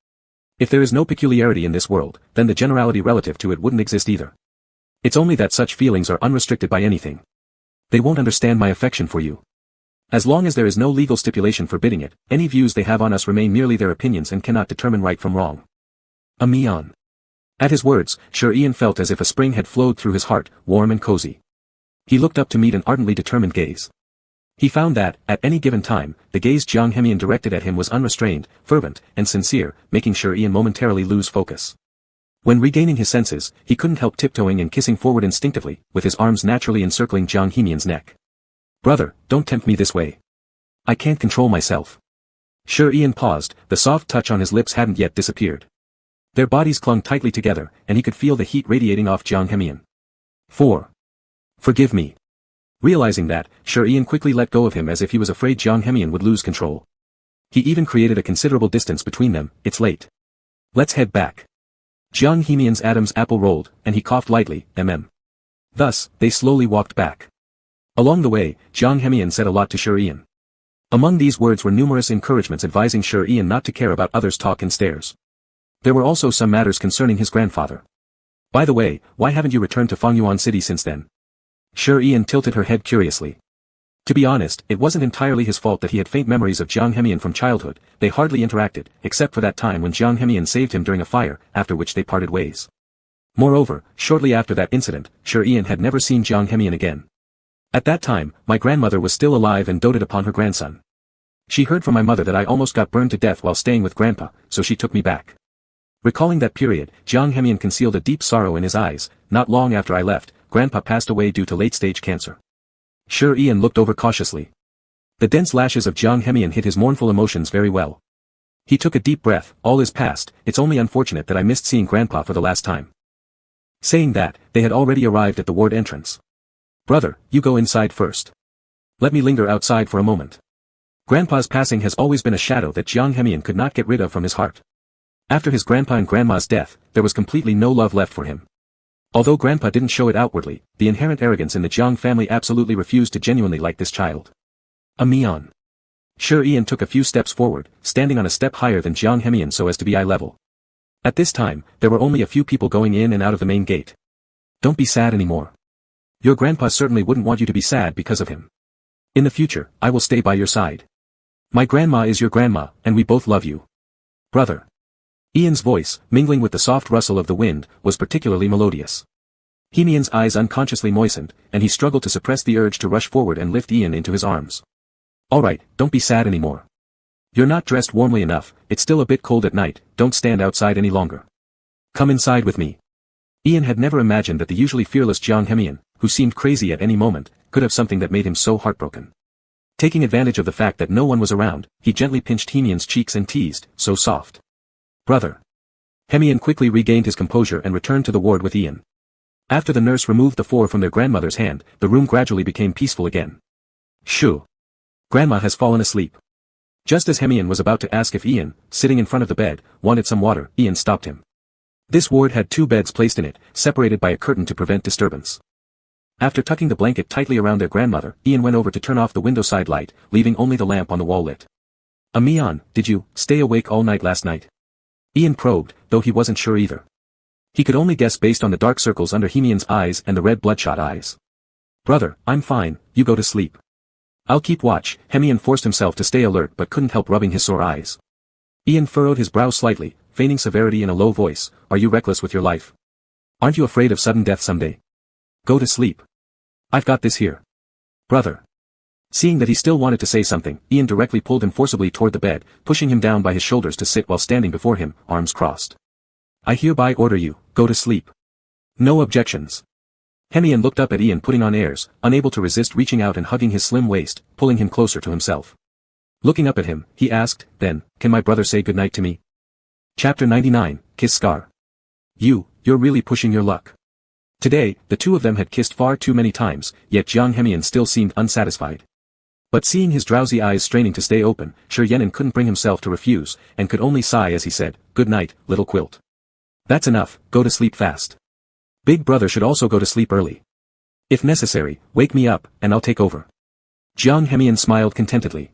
If there is no peculiarity in this world, then the generality relative to it wouldn't exist either. It's only that such feelings are unrestricted by anything. They won't understand my affection for you. As long as there is no legal stipulation forbidding it, any views they have on us remain merely their opinions and cannot determine right from wrong. At his words, Sure Ian felt as if a spring had flowed through his heart, warm and cozy. He looked up to meet an ardently determined gaze. He found that, at any given time, the gaze Jang Hee-myun directed at him was unrestrained, fervent, and sincere, making Sure Ian momentarily lose focus. When regaining his senses, he couldn't help tiptoeing and kissing forward instinctively, with his arms naturally encircling Jang Hee-myun's neck. Brother, don't tempt me this way. I can't control myself. Sure Ian paused, the soft touch on his lips hadn't yet disappeared. Their bodies clung tightly together, and he could feel the heat radiating off Jang Hee-myun. Forgive me. Realizing that, Sure Ian quickly let go of him as if he was afraid Jang Hee-myun would lose control. He even created a considerable distance between them. It's late. Let's head back. Jang Hee-myun's Adam's apple rolled, and he coughed lightly, Thus, they slowly walked back. Along the way, Jang Hee-myun said a lot to Sure Ian. Among these words were numerous encouragements advising Sure Ian not to care about others' talk and stares. There were also some matters concerning his grandfather. By the way, why haven't you returned to Fangyuan City since then? Sure Ian tilted her head curiously. To be honest, it wasn't entirely his fault that he had faint memories of Jang Hee-myun from childhood. They hardly interacted, except for that time when Jang Hee-myun saved him during a fire, after which they parted ways. Moreover, shortly after that incident, Sure Ian had never seen Jang Hee-myun again. At that time, my grandmother was still alive and doted upon her grandson. She heard from my mother that I almost got burned to death while staying with Grandpa, so she took me back. Recalling that period, Jang Hee-myun concealed a deep sorrow in his eyes. Not long after I left, Grandpa passed away due to late-stage cancer. Sure Ian looked over cautiously. The dense lashes of Jang Hee-myun hid his mournful emotions very well. He took a deep breath. All is past, it's only unfortunate that I missed seeing Grandpa for the last time. Saying that, they had already arrived at the ward entrance. Brother, you go inside first. Let me linger outside for a moment. Grandpa's passing has always been a shadow that Jang Hee-myun could not get rid of from his heart. After his grandpa and grandma's death, there was completely no love left for him. Although Grandpa didn't show it outwardly, the inherent arrogance in the Jang family absolutely refused to genuinely like this child. Sure Ian took a few steps forward, standing on a step higher than Jang Hee-myun so as to be eye level. At this time, there were only a few people going in and out of the main gate. Don't be sad anymore. Your grandpa certainly wouldn't want you to be sad because of him. In the future, I will stay by your side. My grandma is your grandma, and we both love you. Brother. Ian's voice, mingling with the soft rustle of the wind, was particularly melodious. Hee-myun's eyes unconsciously moistened, and he struggled to suppress the urge to rush forward and lift Ian into his arms. Alright, don't be sad anymore. You're not dressed warmly enough, it's still a bit cold at night, don't stand outside any longer. Come inside with me. Ian had never imagined that the usually fearless Jang Hee-myun, who seemed crazy at any moment, could have something that made him so heartbroken. Taking advantage of the fact that no one was around, he gently pinched Hee-myun's cheeks and teased, so soft. Brother. Hee-myun quickly regained his composure and returned to the ward with Ian. After the nurse removed the four from their grandmother's hand, the room gradually became peaceful again. Shoo. Grandma has fallen asleep. Just as Hemian was about to ask if Ian, sitting in front of the bed, wanted some water, Ian stopped him. This ward had 2 beds placed in it, separated by a curtain to prevent disturbance. After tucking the blanket tightly around their grandmother, Ian went over to turn off the window side light, leaving only the lamp on the wall lit. Mian, did you stay awake all night last night? Ian probed, though he wasn't sure either. He could only guess based on the dark circles under Hemian's eyes and the red bloodshot eyes. Brother, I'm fine, you go to sleep. I'll keep watch. Hemian forced himself to stay alert but couldn't help rubbing his sore eyes. Ian furrowed his brow slightly, feigning severity in a low voice. Are you reckless with your life? Aren't you afraid of sudden death someday? Go to sleep. I've got this here. Brother. Seeing that he still wanted to say something, Ian directly pulled him forcibly toward the bed, pushing him down by his shoulders to sit while standing before him, arms crossed. I hereby order you, go to sleep. No objections. Hemian looked up at Ian putting on airs, unable to resist reaching out and hugging his slim waist, pulling him closer to himself. Looking up at him, he asked, then, can my brother say goodnight to me? Chapter 99, Kiss Scar. You're really pushing your luck. Today, the two of them had kissed far too many times, yet Jiang Hemian still seemed unsatisfied. But seeing his drowsy eyes straining to stay open, Shi Yenin couldn't bring himself to refuse, and could only sigh as he said, good night, little quilt. That's enough, go to sleep fast. Big brother should also go to sleep early. If necessary, wake me up, and I'll take over. Jiang Hemian smiled contentedly.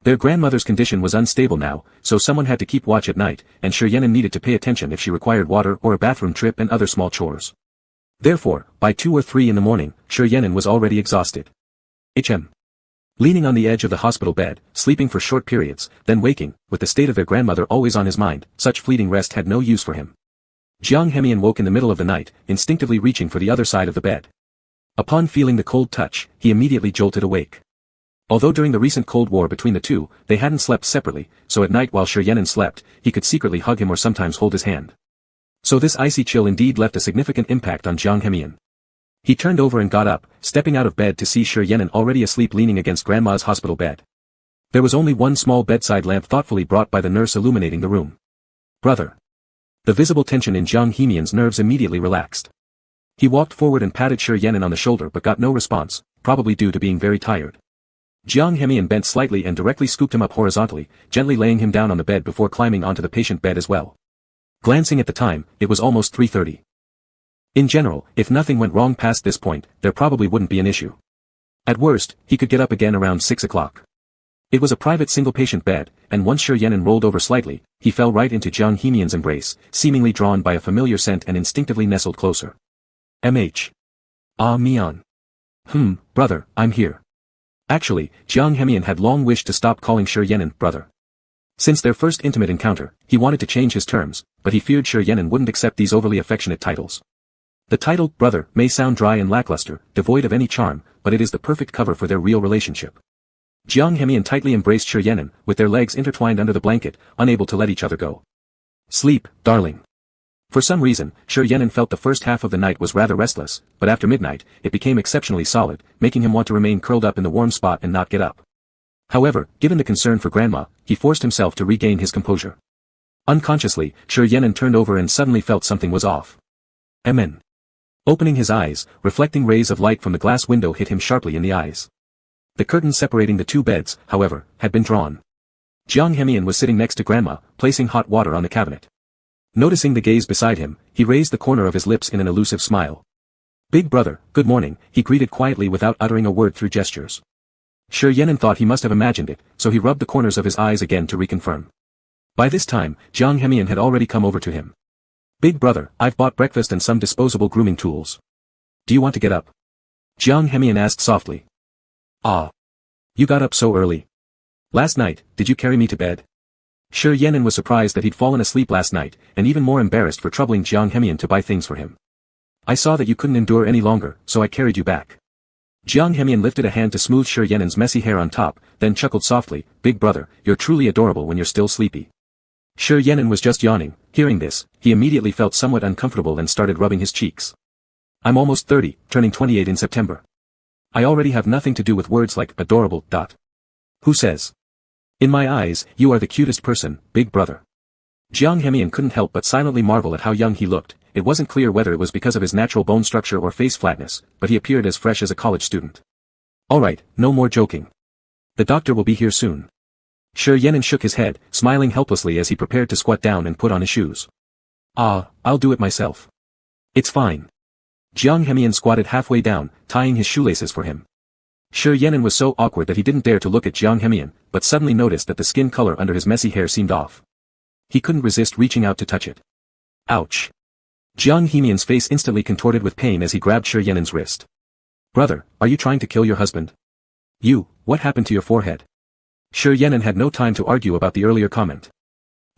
Their grandmother's condition was unstable now, so someone had to keep watch at night, and Shi Yenin needed to pay attention if she required water or a bathroom trip and other small chores. Therefore, by 2 or 3 in the morning, Shi Yenin was already exhausted. Leaning on the edge of the hospital bed, sleeping for short periods, then waking, with the state of their grandmother always on his mind, such fleeting rest had no use for him. Jiang Hemian woke in the middle of the night, instinctively reaching for the other side of the bed. Upon feeling the cold touch, he immediately jolted awake. Although during the recent Cold War between the two, they hadn't slept separately, so at night while Shi Yenin slept, he could secretly hug him or sometimes hold his hand. So this icy chill indeed left a significant impact on Jiang Hemian. He turned over and got up, stepping out of bed to see Shi Yenin already asleep leaning against Grandma's hospital bed. There was only one small bedside lamp thoughtfully brought by the nurse illuminating the room. Brother. The visible tension in Jiang Hemian's nerves immediately relaxed. He walked forward and patted Shi Yenin on the shoulder but got no response, probably due to being very tired. Jiang Hemian bent slightly and directly scooped him up horizontally, gently laying him down on the bed before climbing onto the patient bed as well. Glancing at the time, it was almost 3:30. In general, if nothing went wrong past this point, there probably wouldn't be an issue. At worst, he could get up again around 6 o'clock. It was a private single-patient bed, and once Shi Yenin rolled over slightly, he fell right into Jiang Hemian's embrace, seemingly drawn by a familiar scent and instinctively nestled closer. Mian. Brother, I'm here. Actually, Jiang Hemian had long wished to stop calling Shi Yenin brother. Since their first intimate encounter, he wanted to change his terms, but he feared Shi Yenin wouldn't accept these overly affectionate titles. The title, brother, may sound dry and lackluster, devoid of any charm, but it is the perfect cover for their real relationship. Jiang Hemian tightly embraced Shi Yenin, with their legs intertwined under the blanket, unable to let each other go. Sleep, darling. For some reason, Shi Yenin felt the first half of the night was rather restless, but after midnight, it became exceptionally solid, making him want to remain curled up in the warm spot and not get up. However, given the concern for Grandma, he forced himself to regain his composure. Unconsciously, Shi Yenin turned over and suddenly felt something was off. Opening his eyes, reflecting rays of light from the glass window hit him sharply in the eyes. The curtain separating the two beds, however, had been drawn. Jiang Hemian was sitting next to Grandma, placing hot water on the cabinet. Noticing the gaze beside him, he raised the corner of his lips in an elusive smile. Big brother, good morning, he greeted quietly without uttering a word through gestures. Shi Yenin thought he must have imagined it, so he rubbed the corners of his eyes again to reconfirm. By this time, Jiang Hemian had already come over to him. Big brother, I've bought breakfast and some disposable grooming tools. Do you want to get up? Jiang Hemian asked softly. You got up so early. Last night, did you carry me to bed? Shi Yenin was surprised that he'd fallen asleep last night, and even more embarrassed for troubling Jiang Hemian to buy things for him. I saw that you couldn't endure any longer, so I carried you back. Jiang Hemian lifted a hand to smooth Shi Yenin's messy hair on top, then chuckled softly, Big brother, you're truly adorable when you're still sleepy. Shi Yenin was just yawning. Hearing this, he immediately felt somewhat uncomfortable and started rubbing his cheeks. I'm almost 30, turning 28 in September. I already have nothing to do with words like adorable. Who says? In my eyes, you are the cutest person, big brother. Jiang Hemian couldn't help but silently marvel at how young he looked. It wasn't clear whether it was because of his natural bone structure or face flatness, but he appeared as fresh as a college student. Alright, no more joking. The doctor will be here soon. Shi Yan'an shook his head, smiling helplessly as he prepared to squat down and put on his shoes. Ah, I'll do it myself. It's fine. Jiang Hemian squatted halfway down, tying his shoelaces for him. Shi Yan'an was so awkward that he didn't dare to look at Jiang Hemian, but suddenly noticed that the skin color under his messy hair seemed off. He couldn't resist reaching out to touch it. Ouch. Jiang Hemian's face instantly contorted with pain as he grabbed Shi Yan'an's wrist. Brother, are you trying to kill your husband? What happened to your forehead? Shi Yan'an had no time to argue about the earlier comment.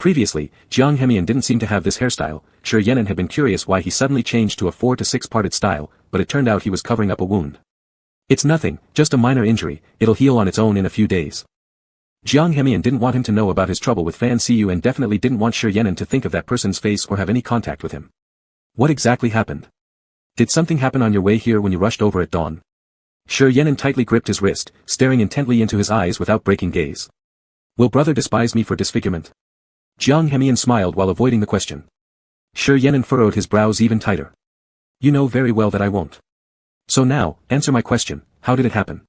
Previously, Jiang Hemian didn't seem to have this hairstyle. Shi Yan'an had been curious why he suddenly changed to a 4 to 6 parted style, but it turned out he was covering up a wound. It's nothing, just a minor injury, it'll heal on its own in a few days. Jiang Hemian didn't want him to know about his trouble with Fan Siyu and definitely didn't want Shi Yan'an to think of that person's face or have any contact with him. What exactly happened? Did something happen on your way here when you rushed over at dawn? Shi Yan'an tightly gripped his wrist, staring intently into his eyes without breaking gaze. Will brother despise me for disfigurement? Jiang Hemian smiled while avoiding the question. Shi Yan'an furrowed his brows even tighter. You know very well that I won't. So now, answer my question, how did it happen?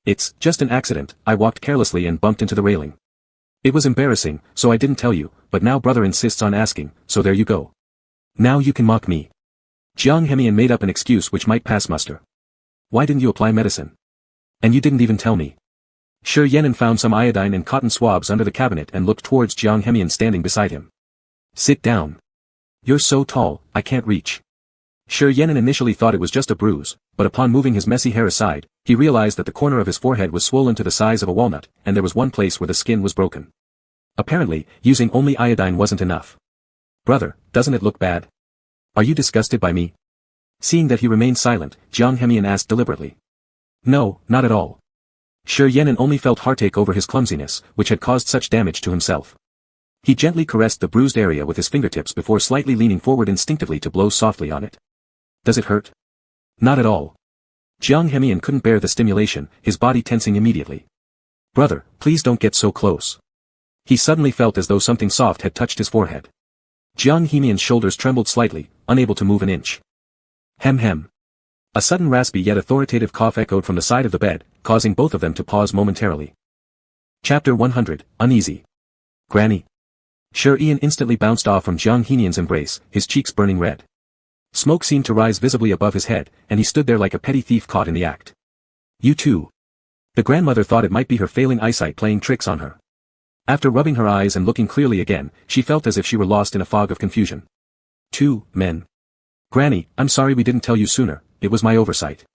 It's just an accident, I walked carelessly and bumped into the railing. It was embarrassing, so I didn't tell you, but now brother insists on asking, so there you go. Now you can mock me. Jiang Hemian made up an excuse which might pass muster. Why didn't you apply medicine? And you didn't even tell me. Shi Yan'an found some iodine and cotton swabs under the cabinet and looked towards Jiang Hemian standing beside him. Sit down. You're so tall, I can't reach. Shi Yan'an initially thought it was just a bruise, but upon moving his messy hair aside, he realized that the corner of his forehead was swollen to the size of a walnut, and there was one place where the skin was broken. Apparently, using only iodine wasn't enough. Brother, doesn't it look bad? Are you disgusted by me? Seeing that he remained silent, Jiang Hemian asked deliberately. No, not at all. Shi Yan'an only felt heartache over his clumsiness, which had caused such damage to himself. He gently caressed the bruised area with his fingertips before slightly leaning forward instinctively to blow softly on it. Does it hurt? Not at all. Jiang Hemian couldn't bear the stimulation, his body tensing immediately. Brother, please don't get so close. He suddenly felt as though something soft had touched his forehead. Jiang Hemian's shoulders trembled slightly, unable to move an inch. Hem. A sudden raspy yet authoritative cough echoed from the side of the bed, causing both of them to pause momentarily. Chapter 100, Uneasy. Granny. Shi Yan'an instantly bounced off from Jiang Hemian's embrace, his cheeks burning red. Smoke seemed to rise visibly above his head, and he stood there like a petty thief caught in the act. You too. The grandmother thought it might be her failing eyesight playing tricks on her. After rubbing her eyes and looking clearly again, she felt as if she were lost in a fog of confusion. 2 men. Granny, I'm sorry we didn't tell you sooner, it was my oversight.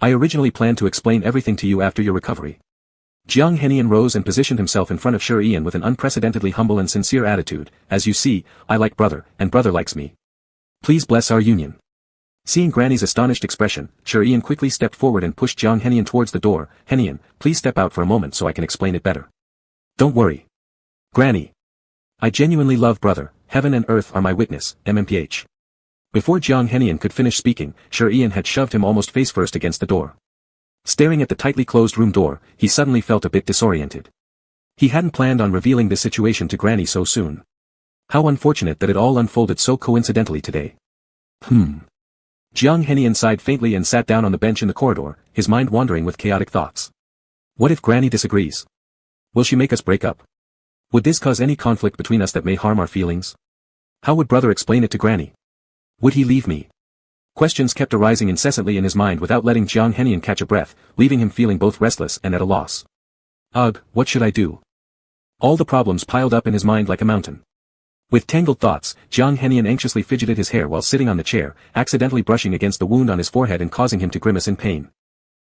I originally planned to explain everything to you after your recovery. Jiang Hemian rose and positioned himself in front of Shi Yan'an with an unprecedentedly humble and sincere attitude. As you see, I like brother, and brother likes me. Please bless our union. Seeing Granny's astonished expression, Shi Yan'an quickly stepped forward and pushed Jiang Hemian towards the door. Hemian, please step out for a moment so I can explain it better. Don't worry. Granny. I genuinely love brother, heaven and earth are my witness, MMPH. Before Jiang Hemian could finish speaking, Shi Yan'an had shoved him almost face first against the door. Staring at the tightly closed room door, he suddenly felt a bit disoriented. He hadn't planned on revealing this situation to Granny so soon. How unfortunate that it all unfolded so coincidentally today. Jiang Hemian sighed faintly and sat down on the bench in the corridor, his mind wandering with chaotic thoughts. What if Granny disagrees? Will she make us break up? Would this cause any conflict between us that may harm our feelings? How would brother explain it to Granny? Would he leave me? Questions kept arising incessantly in his mind without letting Jiang Hemian catch a breath, leaving him feeling both restless and at a loss. Ugh, what should I do? All the problems piled up in his mind like a mountain. With tangled thoughts, Jiang Hemian anxiously fidgeted his hair while sitting on the chair, accidentally brushing against the wound on his forehead and causing him to grimace in pain.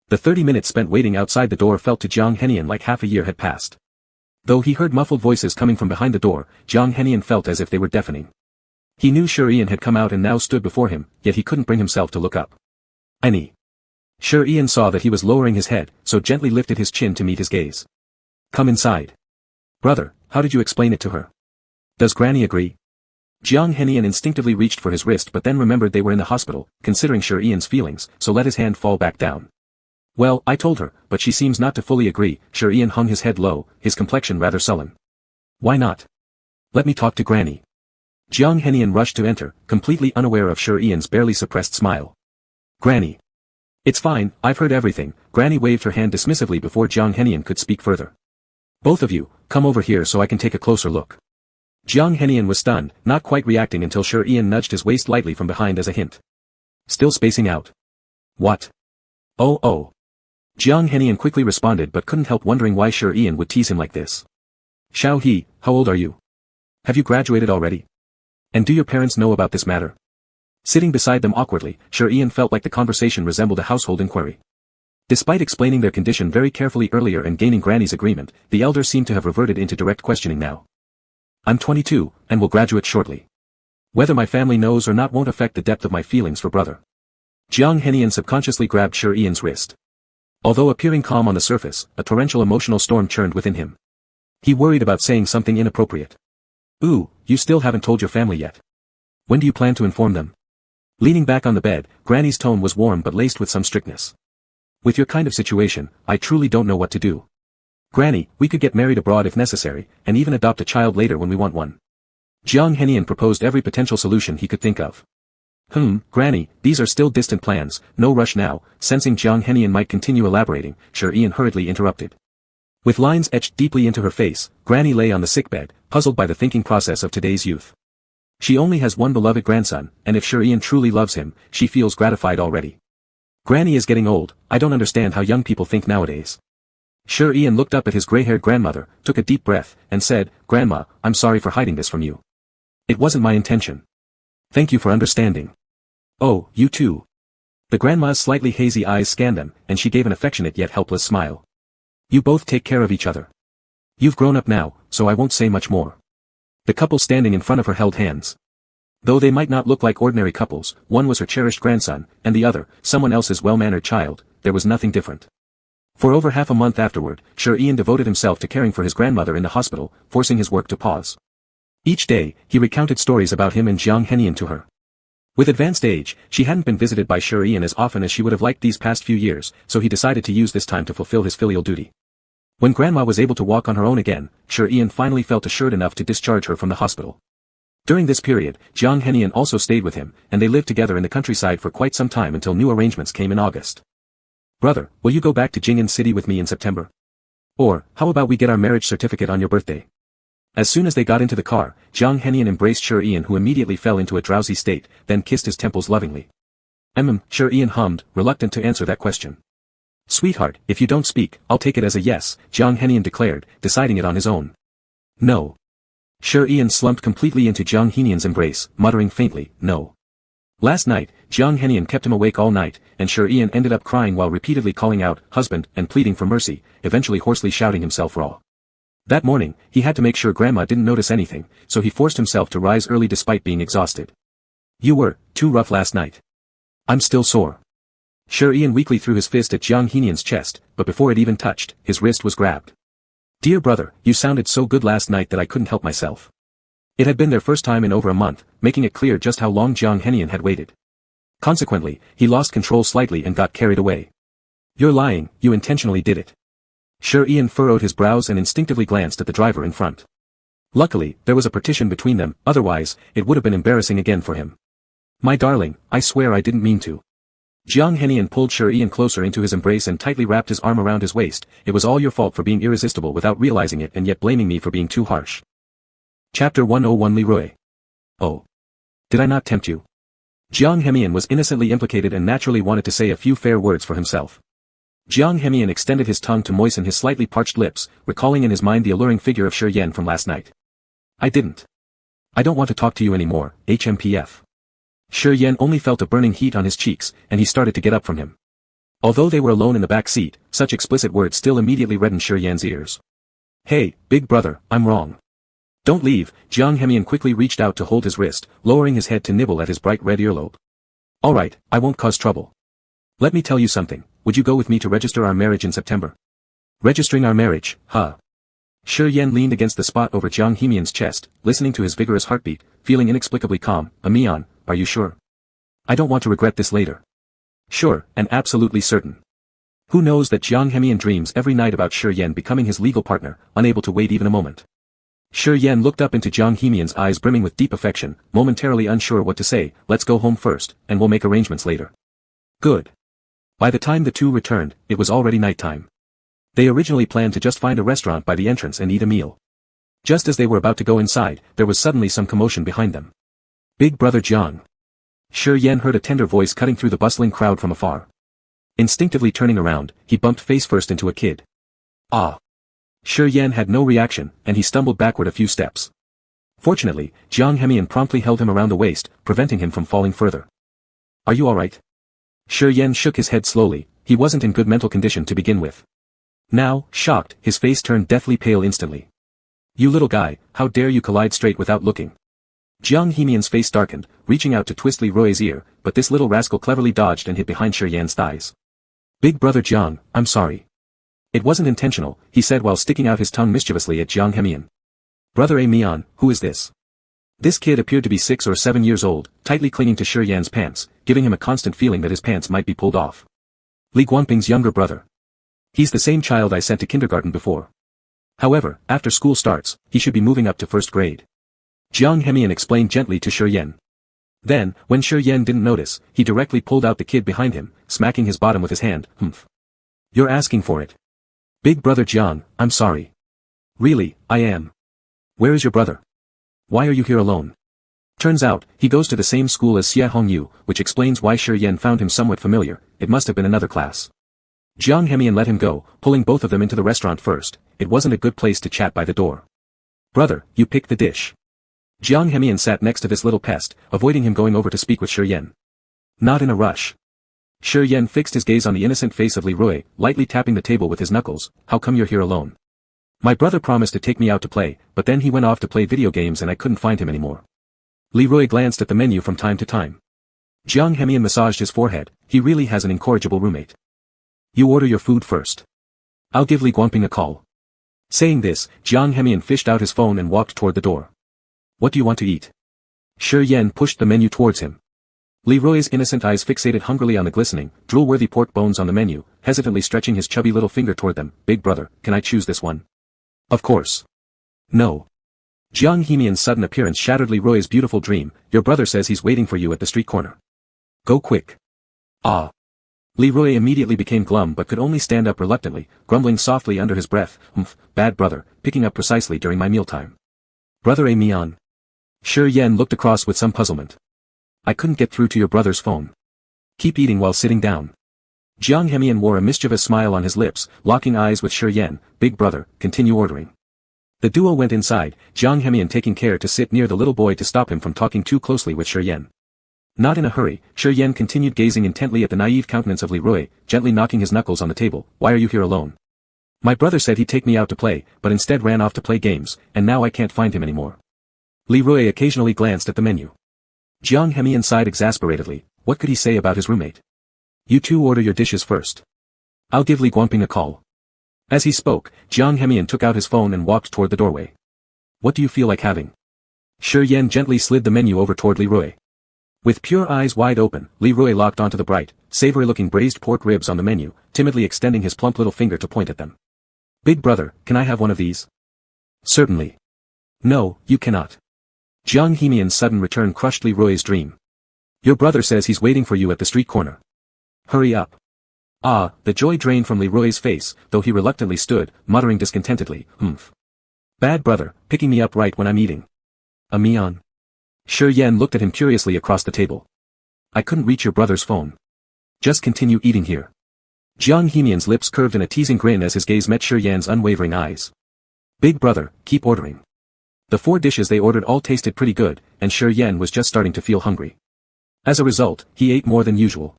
The 30 minutes spent waiting outside the door felt to Jiang Hemian like half a year had passed. Though he heard muffled voices coming from behind the door, Jiang Hemian felt as if they were deafening. He knew Shi Yan'an had come out and now stood before him, yet he couldn't bring himself to look up. Any. Shi Yan'an saw that he was lowering his head, so gently lifted his chin to meet his gaze. Come inside. Brother, how did you explain it to her? Does Granny agree? Jiang Hemian instinctively reached for his wrist but then remembered they were in the hospital, considering Shi Yan'an's feelings, so let his hand fall back down. Well, I told her, but she seems not to fully agree. Shi Yan'an hung his head low, his complexion rather sullen. Why not? Let me talk to Granny. Jiang Hemian rushed to enter, completely unaware of Shi Yan'an's barely suppressed smile. Granny. It's fine, I've heard everything. Granny waved her hand dismissively before Jiang Henian could speak further. Both of you, come over here so I can take a closer look. Jiang Henian was stunned, not quite reacting until Shi Ian nudged his waist lightly from behind as a hint. Still spacing out. What? Oh. Jiang Henian quickly responded but couldn't help wondering why Shi Ian would tease him like this. Xiao He, how old are you? Have you graduated already? And do your parents know about this matter? Sitting beside them awkwardly, Shi Ian felt like the conversation resembled a household inquiry. Despite explaining their condition very carefully earlier and gaining Granny's agreement, the elder seemed to have reverted into direct questioning now. I'm 22, and will graduate shortly. Whether my family knows or not won't affect the depth of my feelings for brother. Jiang Henian subconsciously grabbed Shi Ian's wrist. Although appearing calm on the surface, a torrential emotional storm churned within him. He worried about saying something inappropriate. Ooh, you still haven't told your family yet. When do you plan to inform them? Leaning back on the bed, Granny's tone was warm but laced with some strictness. With your kind of situation, I truly don't know what to do. Granny, we could get married abroad if necessary, and even adopt a child later when we want one. Jiang Henian proposed every potential solution he could think of. Granny, these are still distant plans, no rush now. Sensing Jiang Henian might continue elaborating, Shi Ian hurriedly interrupted. With lines etched deeply into her face, Granny lay on the sickbed, puzzled by the thinking process of today's youth. She only has one beloved grandson, and if Shi Ian truly loves him, she feels gratified already. Granny is getting old, I don't understand how young people think nowadays. Shi Ian looked up at his gray-haired grandmother, took a deep breath, and said, Grandma, I'm sorry for hiding this from you. It wasn't my intention. Thank you for understanding. Oh, you too. The grandma's slightly hazy eyes scanned them, and she gave an affectionate yet helpless smile. You both take care of each other. You've grown up now, so I won't say much more. The couple standing in front of her held hands. Though they might not look like ordinary couples, one was her cherished grandson, and the other, someone else's well-mannered child, there was nothing different. For over half a month afterward, Shi Ian devoted himself to caring for his grandmother in the hospital, forcing his work to pause. Each day, he recounted stories about him and Jiang Henian to her. With advanced age, she hadn't been visited by Shi Ian as often as she would have liked these past few years, so he decided to use this time to fulfill his filial duty. When Grandma was able to walk on her own again, Shi Ian finally felt assured enough to discharge her from the hospital. During this period, Jiang Henian also stayed with him, and they lived together in the countryside for quite some time until new arrangements came in August. Brother, will you go back to Jing'an City with me in September? Or, how about we get our marriage certificate on your birthday? As soon as they got into the car, Jiang Henian embraced Shi Ian, who immediately fell into a drowsy state, then kissed his temples lovingly. Shi Ian hummed, reluctant to answer that question. Sweetheart, if you don't speak, I'll take it as a yes, Jiang Henian declared, deciding it on his own. No. Shi Ian slumped completely into Jiang Henian's embrace, muttering faintly, no. Last night, Jiang Henian kept him awake all night, and Shi Ian ended up crying while repeatedly calling out, husband, and pleading for mercy, eventually hoarsely shouting himself raw. That morning, he had to make sure Grandma didn't notice anything, so he forced himself to rise early despite being exhausted. You were too rough last night. I'm still sore. Shi Ian weakly threw his fist at Jiang Henian's chest, but before it even touched, his wrist was grabbed. Dear brother, you sounded so good last night that I couldn't help myself. It had been their first time in over a month, making it clear just how long Jiang Henian had waited. Consequently, he lost control slightly and got carried away. You're lying, you intentionally did it. Shi Ian furrowed his brows and instinctively glanced at the driver in front. Luckily, there was a partition between them, otherwise, it would have been embarrassing again for him. My darling, I swear I didn't mean to. Jiang Henian pulled Shi Ian closer into his embrace and tightly wrapped his arm around his waist. It was all your fault for being irresistible without realizing it and yet blaming me for being too harsh. Chapter 101 Leroy. Oh. Did I not tempt you? Jiang Henian was innocently implicated and naturally wanted to say a few fair words for himself. Jiang Henian extended his tongue to moisten his slightly parched lips, recalling in his mind the alluring figure of Shi Yan from last night. I didn't. I don't want to talk to you anymore, HMPF. Shi Yan only felt a burning heat on his cheeks, and he started to get up from him. Although they were alone in the back seat, such explicit words still immediately reddened Shi Yan's ears. Hey, big brother, I'm wrong. Don't leave. Jiang Henian quickly reached out to hold his wrist, lowering his head to nibble at his bright red earlobe. Alright, I won't cause trouble. Let me tell you something, would you go with me to register our marriage in September? Registering our marriage, huh? Shi Yan leaned against the spot over Jiang Henian's chest, listening to his vigorous heartbeat, feeling inexplicably calm. Mian, are you sure? I don't want to regret this later. Sure, and absolutely certain. Who knows that Jiang Henian dreams every night about Shi Yan becoming his legal partner, unable to wait even a moment. Shi Yan looked up into Jiang Henian's eyes brimming with deep affection, momentarily unsure what to say. Let's go home first, and we'll make arrangements later. Good. By the time the two returned, it was already nighttime. They originally planned to just find a restaurant by the entrance and eat a meal. Just as they were about to go inside, there was suddenly some commotion behind them. Big brother Jiang. Shi Yan heard a tender voice cutting through the bustling crowd from afar. Instinctively turning around, he bumped face first into a kid. Ah! Shi Yan had no reaction, and he stumbled backward a few steps. Fortunately, Jiang Hemian promptly held him around the waist, preventing him from falling further. Are you alright? Shi Yan shook his head slowly. He wasn't in good mental condition to begin with. Now, shocked, his face turned deathly pale instantly. You little guy, how dare you collide straight without looking? Jiang Hemian's face darkened, reaching out to twist Li Rui's ear, but this little rascal cleverly dodged and hid behind Shi Yan's thighs. Big brother Jiang, I'm sorry. It wasn't intentional, he said while sticking out his tongue mischievously at Jiang Hemian. Brother A Mian, who is this? This kid appeared to be 6 or 7 years old, tightly clinging to Shi Yan's pants, giving him a constant feeling that his pants might be pulled off. Li Guanping's younger brother. He's the same child I sent to kindergarten before. However, after school starts, he should be moving up to first grade. Jiang Hemian explained gently to Shi Yan. Then, when Shi Yan didn't notice, he directly pulled out the kid behind him, smacking his bottom with his hand. Humph. You're asking for it. Big brother Jiang, I'm sorry. Really, I am. Where is your brother? Why are you here alone? Turns out, he goes to the same school as Xie Hongyu, which explains why Shi Yan found him somewhat familiar. It must have been another class. Jiang Hemian let him go, pulling both of them into the restaurant first. It wasn't a good place to chat by the door. Brother, you picked the dish. Jiang Hemian sat next to this little pest, avoiding him going over to speak with Shi Yan. Not in a rush. Shi Yan fixed his gaze on the innocent face of Li Rui, lightly tapping the table with his knuckles. How come you're here alone? My brother promised to take me out to play, but then he went off to play video games and I couldn't find him anymore. Li Rui glanced at the menu from time to time. Jiang Hemian massaged his forehead. He really has an incorrigible roommate. You order your food first. I'll give Li Guanping a call. Saying this, Jiang Hemian fished out his phone and walked toward the door. What do you want to eat? Shi Yan pushed the menu towards him. Li Rui's innocent eyes fixated hungrily on the glistening, drool-worthy pork bones on the menu, hesitantly stretching his chubby little finger toward them. Big brother, can I choose this one? Of course. No. Jiang Hemian's sudden appearance shattered Li Rui's beautiful dream. Your brother says he's waiting for you at the street corner. Go quick. Ah. Li Rui immediately became glum but could only stand up reluctantly, grumbling softly under his breath. Bad brother, picking up precisely during my mealtime. Brother A Mian. Shi Yan looked across with some puzzlement. I couldn't get through to your brother's phone. Keep eating while sitting down. Jiang Hemian wore a mischievous smile on his lips, locking eyes with Shi Yan. Big brother, continue ordering. The duo went inside, Jiang Hemian taking care to sit near the little boy to stop him from talking too closely with Shi Yan. Not in a hurry, Shi Yan continued gazing intently at the naive countenance of Li Rui, gently knocking his knuckles on the table. Why are you here alone? My brother said he'd take me out to play, but instead ran off to play games, and now I can't find him anymore. Li Rui occasionally glanced at the menu. Jiang Hemian sighed exasperatedly. What could he say about his roommate? You two order your dishes first. I'll give Li Guanping a call. As he spoke, Jiang Hemian took out his phone and walked toward the doorway. What do you feel like having? Shi Yan gently slid the menu over toward Li Rui. With pure eyes wide open, Li Rui locked onto the bright, savory-looking braised pork ribs on the menu, timidly extending his plump little finger to point at them. Big brother, can I have one of these? Certainly. No, you cannot. Jiang Hemian's sudden return crushed Li Rui's dream. Your brother says he's waiting for you at the street corner. Hurry up. Ah, the joy drained from Li Rui's face, though he reluctantly stood, muttering discontentedly. Bad brother, picking me up right when I'm eating. A Mian. Shi Yan looked at him curiously across the table. I couldn't reach your brother's phone. Just continue eating here. Jiang Hemian's lips curved in a teasing grin as his gaze met Shi Yan's unwavering eyes. Big brother, keep ordering. The 4 dishes they ordered all tasted pretty good, and Shi Yan was just starting to feel hungry. As a result, he ate more than usual.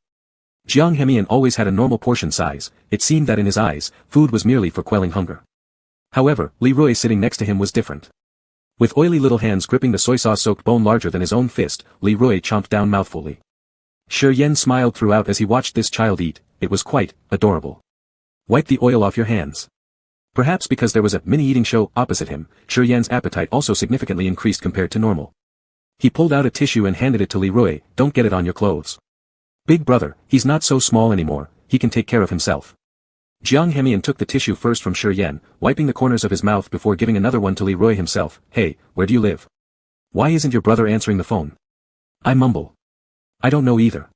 Jiang Hemian always had a normal portion size. It seemed that in his eyes, food was merely for quelling hunger. However, Li Rui sitting next to him was different. With oily little hands gripping the soy sauce-soaked bone larger than his own fist, Li Rui chomped down mouthfully. Shi Yan smiled throughout as he watched this child eat. It was quite adorable. Wipe the oil off your hands. Perhaps because there was a mini-eating show opposite him, Shi Yan's appetite also significantly increased compared to normal. He pulled out a tissue and handed it to Li Rui. Don't get it on your clothes. Big brother, he's not so small anymore, he can take care of himself. Jiang Hemian took the tissue first from Shi Yan, wiping the corners of his mouth before giving another one to Li Rui himself. Hey, where do you live? Why isn't your brother answering the phone? I mumble. I don't know either.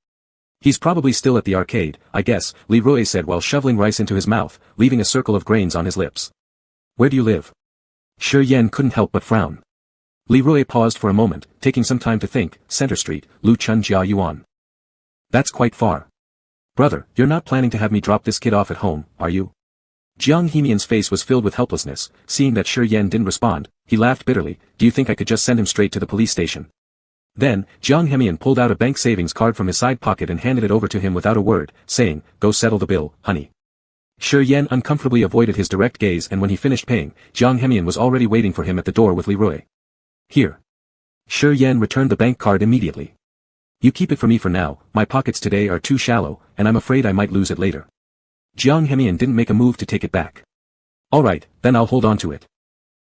He's probably still at the arcade, I guess, Leroy said while shoveling rice into his mouth, leaving a circle of grains on his lips. Where do you live? Shi Yan couldn't help but frown. Leroy paused for a moment, taking some time to think. Center Street, Luchun Jia Yuan. That's quite far. Brother, you're not planning to have me drop this kid off at home, are you? Jiang Hemian's face was filled with helplessness. Seeing that Shi Yan didn't respond, he laughed bitterly. Do you think I could just send him straight to the police station? Then, Jiang Hemian pulled out a bank savings card from his side pocket and handed it over to him without a word, saying, Go settle the bill, honey. Shi Yan uncomfortably avoided his direct gaze, and when he finished paying, Jiang Hemian was already waiting for him at the door with Leroy. Here. Shi Yan returned the bank card immediately. You keep it for me for now, my pockets today are too shallow, and I'm afraid I might lose it later. Jiang Hemian didn't make a move to take it back. Alright, then I'll hold on to it.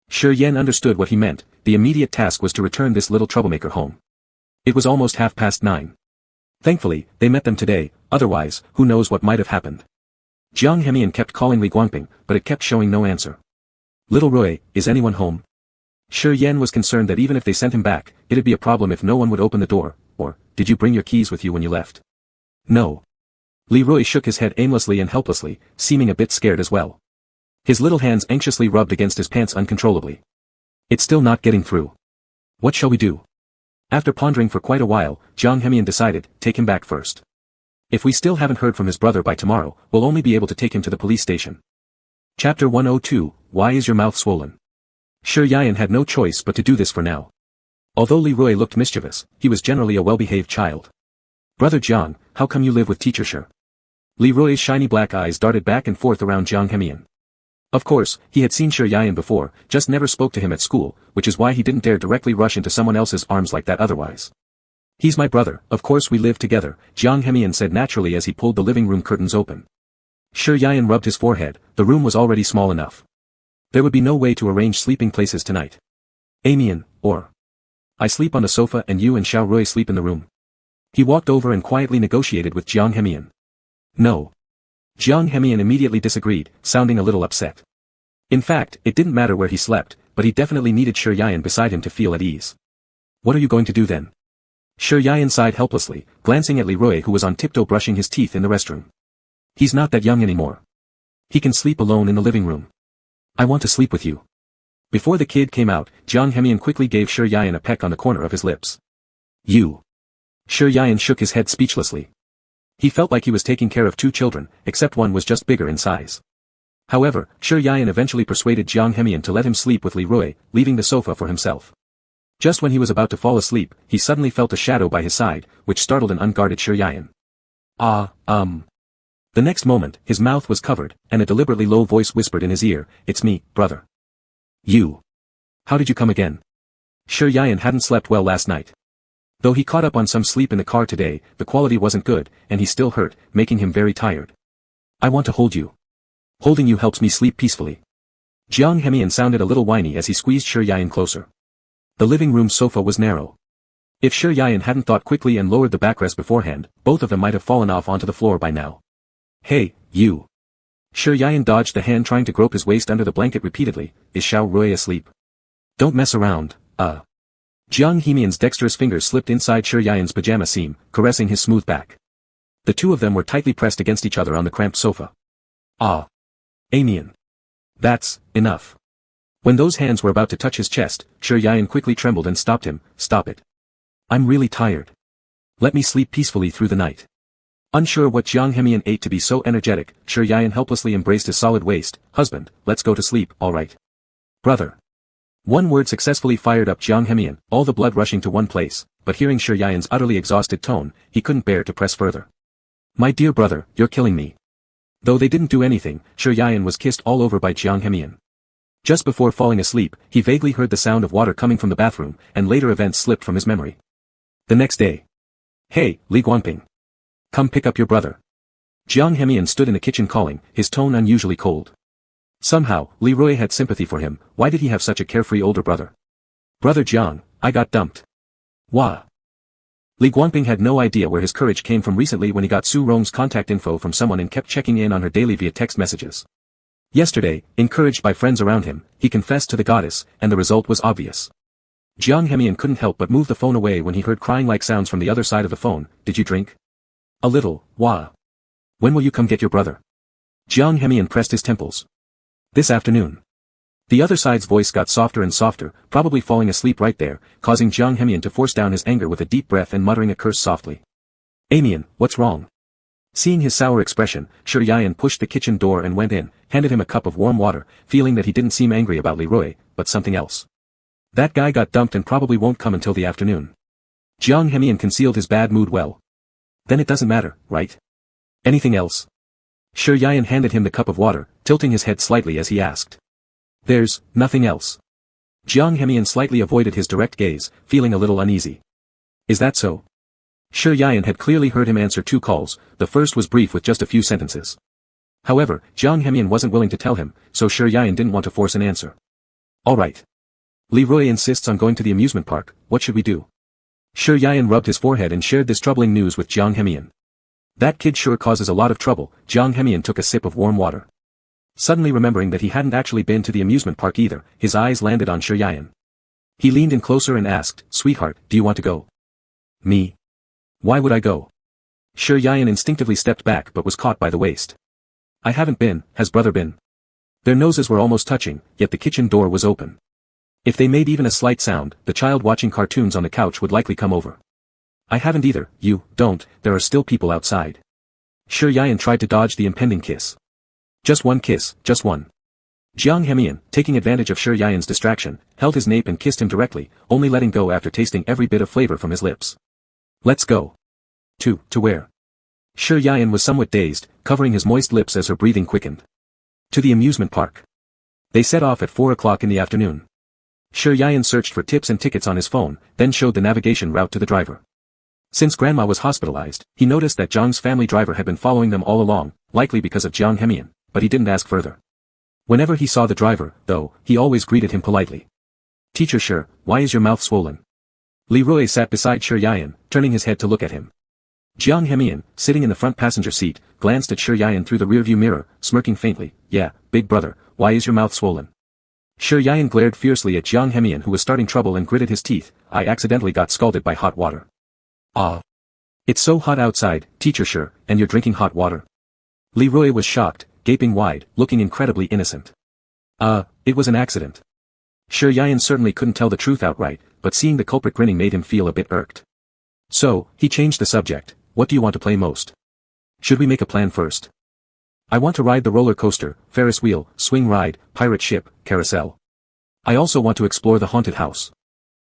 Shi Yan understood what he meant. The immediate task was to return this little troublemaker home. It was almost 9:30. Thankfully, they met them today, otherwise, who knows what might have happened. Jiang Hemian kept calling Li Guangping, but it kept showing no answer. Little Roy, is anyone home? Shi Yan was concerned that even if they sent him back, it'd be a problem if no one would open the door. Or, did you bring your keys with you when you left? No. Leroy shook his head aimlessly and helplessly, seeming a bit scared as well. His little hands anxiously rubbed against his pants uncontrollably. It's still not getting through. What shall we do? After pondering for quite a while, Jiang Hemian decided, take him back first. If we still haven't heard from his brother by tomorrow, we'll only be able to take him to the police station. Chapter 102, Why is your mouth swollen? Shi Yan had no choice but to do this for now. Although Leroy looked mischievous, he was generally a well-behaved child. Brother Jiang, how come you live with teacher Shi? Leroy's shiny black eyes darted back and forth around Jiang Hemian. Of course, he had seen Shi Yan before, just never spoke to him at school, which is why he didn't dare directly rush into someone else's arms like that otherwise. He's my brother, of course we live together, Jiang Hemian said naturally as he pulled the living room curtains open. Shi Yan rubbed his forehead. The room was already small enough. There would be no way to arrange sleeping places tonight. Amian, or I sleep on the sofa and you and Xiao Rui sleep in the room. He walked over and quietly negotiated with Jiang Hemian. No. Jiang Hemian immediately disagreed, sounding a little upset. In fact, it didn't matter where he slept, but he definitely needed Shi Yan beside him to feel at ease. What are you going to do then? Shi Yan sighed helplessly, glancing at Leroy who was on tiptoe brushing his teeth in the restroom. He's not that young anymore. He can sleep alone in the living room. I want to sleep with you. Before the kid came out, Jiang Hemian quickly gave Shi Yan a peck on the corner of his lips. You. Shi Yan shook his head speechlessly. He felt like he was taking care of two children, except one was just bigger in size. However, Shi Yan eventually persuaded Jiang Hemian to let him sleep with Leroy, leaving the sofa for himself. Just when he was about to fall asleep, he suddenly felt a shadow by his side, which startled an unguarded Shi Yan. The next moment, his mouth was covered, and a deliberately low voice whispered in his ear, It's me, brother. You. How did you come again? Shi Yan hadn't slept well last night. Though he caught up on some sleep in the car today, the quality wasn't good, and he still hurt, making him very tired. I want to hold you. Holding you helps me sleep peacefully. Jiang Hemian sounded a little whiny as he squeezed Shi Yan closer. The living room sofa was narrow. If Shi Yan hadn't thought quickly and lowered the backrest beforehand, both of them might have fallen off onto the floor by now. Hey, you. Shi Yan dodged the hand trying to grope his waist under the blanket repeatedly. Is Xiao Rui asleep? Don't mess around, Jiang Hemian's dexterous fingers slipped inside Shi Yan's pajama seam, caressing his smooth back. The two of them were tightly pressed against each other on the cramped sofa. Amian. That's enough. When those hands were about to touch his chest, Shi Yan quickly trembled and stopped him. Stop it. I'm really tired. Let me sleep peacefully through the night. Unsure what Jiang Hemian ate to be so energetic, Shi Yan helplessly embraced his solid waist. Husband, let's go to sleep, alright. Brother. One word successfully fired up Jiang Hemian, all the blood rushing to one place, but hearing Shi Yan's utterly exhausted tone, he couldn't bear to press further. My dear brother, you're killing me. Though they didn't do anything, Shi Yan was kissed all over by Jiang Hemian. Just before falling asleep, he vaguely heard the sound of water coming from the bathroom, and later events slipped from his memory. The next day. Hey, Li Guangping. Come pick up your brother. Jiang Hemian stood in the kitchen calling, his tone unusually cold. Somehow, Leroy had sympathy for him. Why did he have such a carefree older brother? Brother Jiang, I got dumped. Wah. Li Guangping had no idea where his courage came from recently when he got Su Rong's contact info from someone and kept checking in on her daily via text messages. Yesterday, encouraged by friends around him, he confessed to the goddess, and the result was obvious. Jiang Hemian couldn't help but move the phone away when he heard crying-like sounds from the other side of the phone. Did you drink? A little, wah. When will you come get your brother? Jiang Hemian pressed his temples. This afternoon. The other side's voice got softer and softer, probably falling asleep right there, causing Jiang Hemian to force down his anger with a deep breath and muttering a curse softly. Amian, what's wrong? Seeing his sour expression, Shi Yian pushed the kitchen door and went in, handed him a cup of warm water, feeling that he didn't seem angry about Leroy, but something else. That guy got dumped and probably won't come until the afternoon. Jiang Hemian concealed his bad mood well. Then it doesn't matter, right? Anything else? Shi Yian handed him the cup of water, tilting his head slightly as he asked. There's nothing else. Jiang Hemian slightly avoided his direct gaze, feeling a little uneasy. Is that so? Shi Yian had clearly heard him answer 2 calls, the first was brief with just a few sentences. However, Jiang Hemian wasn't willing to tell him, so Shi Yian didn't want to force an answer. Alright. Leroy insists on going to the amusement park, what should we do? Shi Yian rubbed his forehead and shared this troubling news with Jiang Hemian. That kid sure causes a lot of trouble. Jiang Hemian took a sip of warm water. Suddenly remembering that he hadn't actually been to the amusement park either, his eyes landed on Shi Yian. He leaned in closer and asked, Sweetheart, do you want to go? Me? Why would I go? Shi Yian instinctively stepped back but was caught by the waist. I haven't been, has brother been? Their noses were almost touching, yet the kitchen door was open. If they made even a slight sound, the child watching cartoons on the couch would likely come over. I haven't either, you don't, there are still people outside. Shi Yian tried to dodge the impending kiss. Just one kiss, just one. Jiang Hemian, taking advantage of Shi Yian's distraction, held his nape and kissed him directly, only letting go after tasting every bit of flavor from his lips. Let's go. To where? Shi Yian was somewhat dazed, covering his moist lips as her breathing quickened. To the amusement park. They set off at 4 o'clock in the afternoon. Shi Yian searched for tips and tickets on his phone, then showed the navigation route to the driver. Since Grandma was hospitalized, he noticed that Jiang's family driver had been following them all along, likely because of Jiang Hemian, but he didn't ask further. Whenever he saw the driver, though, he always greeted him politely. Teacher Shi, why is your mouth swollen? Leroy sat beside Shi Yian, turning his head to look at him. Jiang Hemian, sitting in the front passenger seat, glanced at Shi Yian through the rearview mirror, smirking faintly. Yeah, big brother, why is your mouth swollen? Shi Yian glared fiercely at Jiang Hemian who was starting trouble and gritted his teeth. I accidentally got scalded by hot water. Ah. It's so hot outside, Teacher Shi, and you're drinking hot water. Leroy was shocked, gaping wide, looking incredibly innocent. It was an accident. Shi Yian certainly couldn't tell the truth outright, but seeing the culprit grinning made him feel a bit irked. So, he changed the subject. What do you want to play most? Should we make a plan first? I want to ride the roller coaster, Ferris wheel, swing ride, pirate ship, carousel. I also want to explore the haunted house.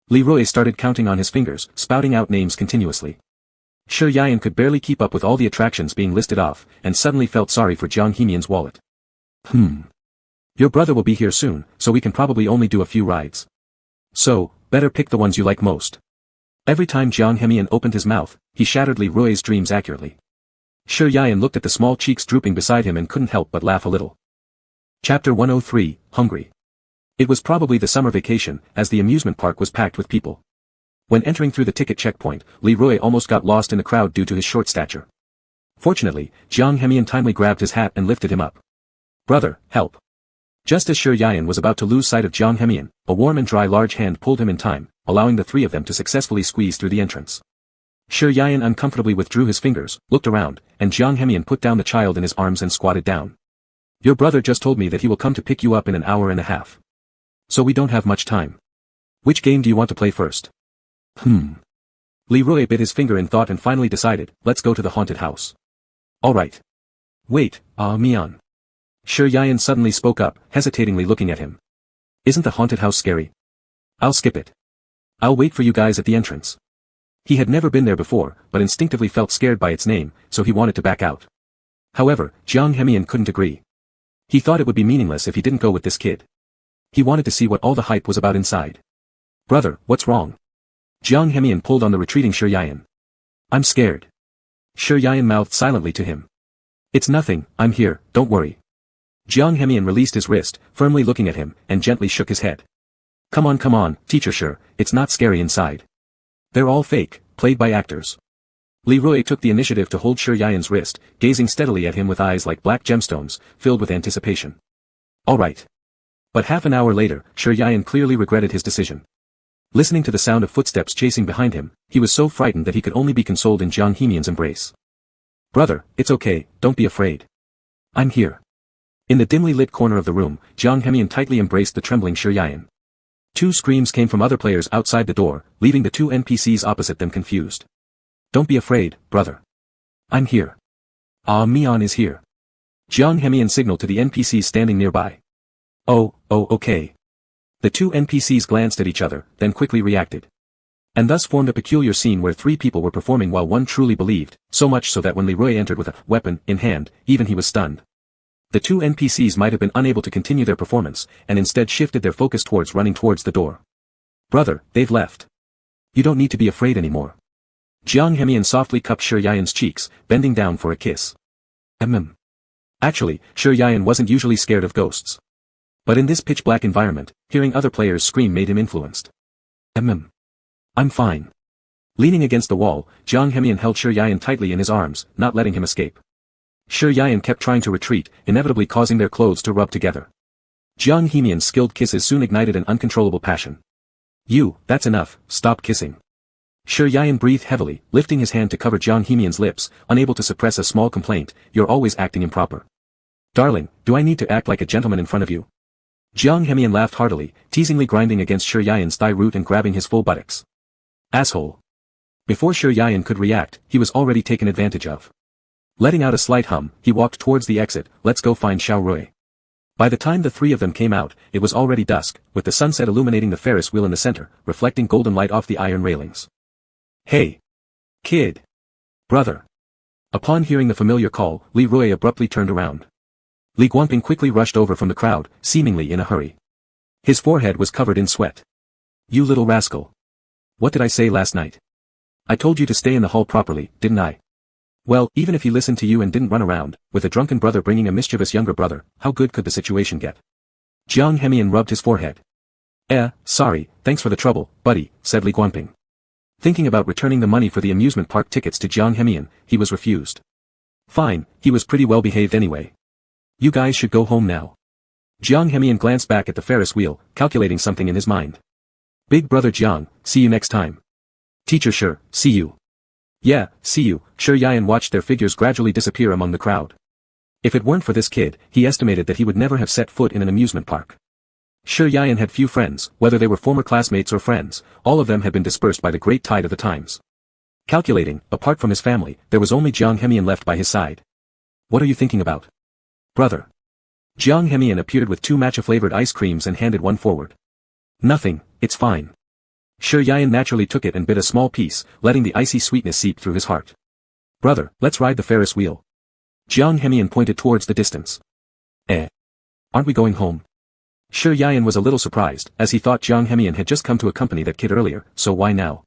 Leroy started counting on his fingers, spouting out names continuously. Shi Yian could barely keep up with all the attractions being listed off, and suddenly felt sorry for Jiang Hemian's wallet. Your brother will be here soon, so we can probably only do a few rides. So, better pick the ones you like most. Every time Jiang Hemian opened his mouth, he shattered Leroy's dreams accurately. Shi Yian looked at the small cheeks drooping beside him and couldn't help but laugh a little. Chapter 103, Hungry. It was probably the summer vacation, as the amusement park was packed with people. When entering through the ticket checkpoint, Leroy almost got lost in the crowd due to his short stature. Fortunately, Jiang Hemian timely grabbed his hat and lifted him up. Brother, help. Just as Shi Yian was about to lose sight of Jiang Hemian, a warm and dry large hand pulled him in time, allowing the 3 of them to successfully squeeze through the entrance. Shi Yian uncomfortably withdrew his fingers, looked around, and Jiang Hemian put down the child in his arms and squatted down. Your brother just told me that he will come to pick you up in an hour and a half. So we don't have much time. Which game do you want to play first? Leroy bit his finger in thought and finally decided, let's go to the haunted house. Alright. Wait, Mian. Shi Yian suddenly spoke up, hesitatingly looking at him. Isn't the haunted house scary? I'll skip it. I'll wait for you guys at the entrance. He had never been there before, but instinctively felt scared by its name, so he wanted to back out. However, Jiang Hemian couldn't agree. He thought it would be meaningless if he didn't go with this kid. He wanted to see what all the hype was about inside. Brother, what's wrong? Jiang Hemian pulled on the retreating Shi Yian. I'm scared. Shi Yian mouthed silently to him. It's nothing, I'm here, don't worry. Jiang Hemian released his wrist, firmly looking at him, and gently shook his head. Come on, Teacher Shi, it's not scary inside. They're all fake, played by actors. Leroy took the initiative to hold Shi Yian's wrist, gazing steadily at him with eyes like black gemstones, filled with anticipation. Alright. But half an hour later, Shi Yian clearly regretted his decision. Listening to the sound of footsteps chasing behind him, he was so frightened that he could only be consoled in Jiang Hemian's embrace. Brother, it's okay, don't be afraid. I'm here. In the dimly lit corner of the room, Jiang Hemian tightly embraced the trembling Shi Yayan. Two screams came from other players outside the door, leaving the two NPCs opposite them confused. Don't be afraid, brother. I'm here. Ah, Mian is here. Jiang Hemian signaled to the NPCs standing nearby. Oh, okay. The two NPCs glanced at each other, then quickly reacted. And thus formed a peculiar scene where three people were performing while one truly believed, so much so that when Leroy entered with a weapon in hand, even he was stunned. The two NPCs might have been unable to continue their performance, and instead shifted their focus towards running towards the door. Brother, they've left. You don't need to be afraid anymore. Jiang Hemian softly cupped Shi Yayan's cheeks, bending down for a kiss. Actually, Shi Yayan wasn't usually scared of ghosts. But in this pitch-black environment, hearing other players scream made him influenced. I'm fine. Leaning against the wall, Jiang Hemian held Shi Yayan tightly in his arms, not letting him escape. Shi Yayan kept trying to retreat, inevitably causing their clothes to rub together. Jiang Hemian's skilled kisses soon ignited an uncontrollable passion. That's enough, stop kissing. Shi Yayan breathed heavily, lifting his hand to cover Jiang Hemian's lips, unable to suppress a small complaint, you're always acting improper. Darling, do I need to act like a gentleman in front of you? Jiang Hemian laughed heartily, teasingly grinding against Shi Yayan's thigh root and grabbing his full buttocks. Asshole. Before Shi Yayan could react, he was already taken advantage of. Letting out a slight hum, he walked towards the exit, let's go find Xiao Rui. By the time the three of them came out, it was already dusk, with the sunset illuminating the Ferris wheel in the center, reflecting golden light off the iron railings. Hey! Kid! Brother! Upon hearing the familiar call, Leroy abruptly turned around. Li Guangping quickly rushed over from the crowd, seemingly in a hurry. His forehead was covered in sweat. You little rascal. What did I say last night? I told you to stay in the hall properly, didn't I? Well, even if he listened to you and didn't run around, with a drunken brother bringing a mischievous younger brother, how good could the situation get? Jiang Hemian rubbed his forehead. Sorry, thanks for the trouble, buddy, said Li Guangping. Thinking about returning the money for the amusement park tickets to Jiang Hemian, he was refused. Fine, he was pretty well behaved anyway. You guys should go home now. Jiang Hemian glanced back at the Ferris wheel, calculating something in his mind. Big brother Jiang, see you next time. Teacher sure, see you. Yeah, see you. Shi Yayan watched their figures gradually disappear among the crowd. If it weren't for this kid, he estimated that he would never have set foot in an amusement park. Shi Yayan had few friends, whether they were former classmates or friends, all of them had been dispersed by the great tide of the times. Calculating, apart from his family, there was only Jiang Hemian left by his side. What are you thinking about? Brother. Jiang Hemian appeared with two matcha-flavored ice creams and handed one forward. Nothing, it's fine. Shi Yayan naturally took it and bit a small piece, letting the icy sweetness seep through his heart. Brother, let's ride the Ferris wheel. Jiang Hemian pointed towards the distance. Aren't we going home? Shi Yayan was a little surprised, as he thought Jiang Hemian had just come to accompany that kid earlier, so why now?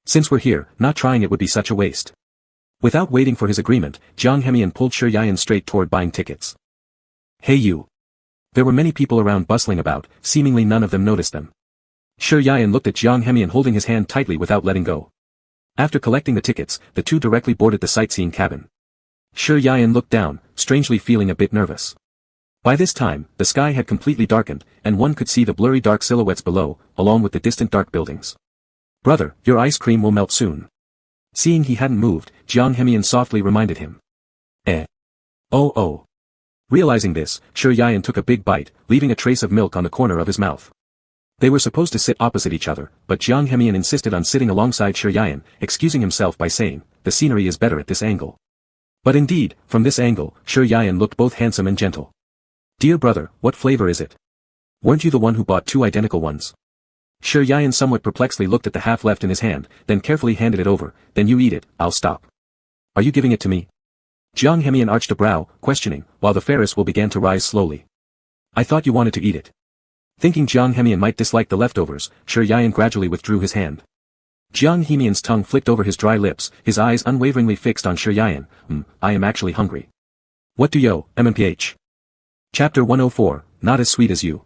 Since we're here, not trying it would be such a waste. Without waiting for his agreement, Jiang Hemian pulled Shi Yayan straight toward buying tickets. Hey you. There were many people around bustling about, seemingly none of them noticed them. Shi Yayan looked at Jiang Hemian holding his hand tightly without letting go. After collecting the tickets, the two directly boarded the sightseeing cabin. Shi Yayan looked down, strangely feeling a bit nervous. By this time, the sky had completely darkened, and one could see the blurry dark silhouettes below, along with the distant dark buildings. Brother, your ice cream will melt soon. Seeing he hadn't moved, Jiang Hemian softly reminded him. Oh. Realizing this, Shi Yayan took a big bite, leaving a trace of milk on the corner of his mouth. They were supposed to sit opposite each other, but Jiang Hemian insisted on sitting alongside Shi Yayan, excusing himself by saying, the scenery is better at this angle. But indeed, from this angle, Shi Yayan looked both handsome and gentle. Dear brother, what flavor is it? Weren't you the one who bought two identical ones? Shi Yayan somewhat perplexedly looked at the half left in his hand, then carefully handed it over, then you eat it, I'll stop. Are you giving it to me? Jiang Hemian arched a brow, questioning, while the Ferris wheel began to rise slowly. I thought you wanted to eat it. Thinking Jiang Hemian might dislike the leftovers, Shi Yayan gradually withdrew his hand. Jiang Hemian's tongue flicked over his dry lips, his eyes unwaveringly fixed on Shi Yayan. I am actually hungry. What do yo, MMPH? Chapter 104, Not as Sweet as You.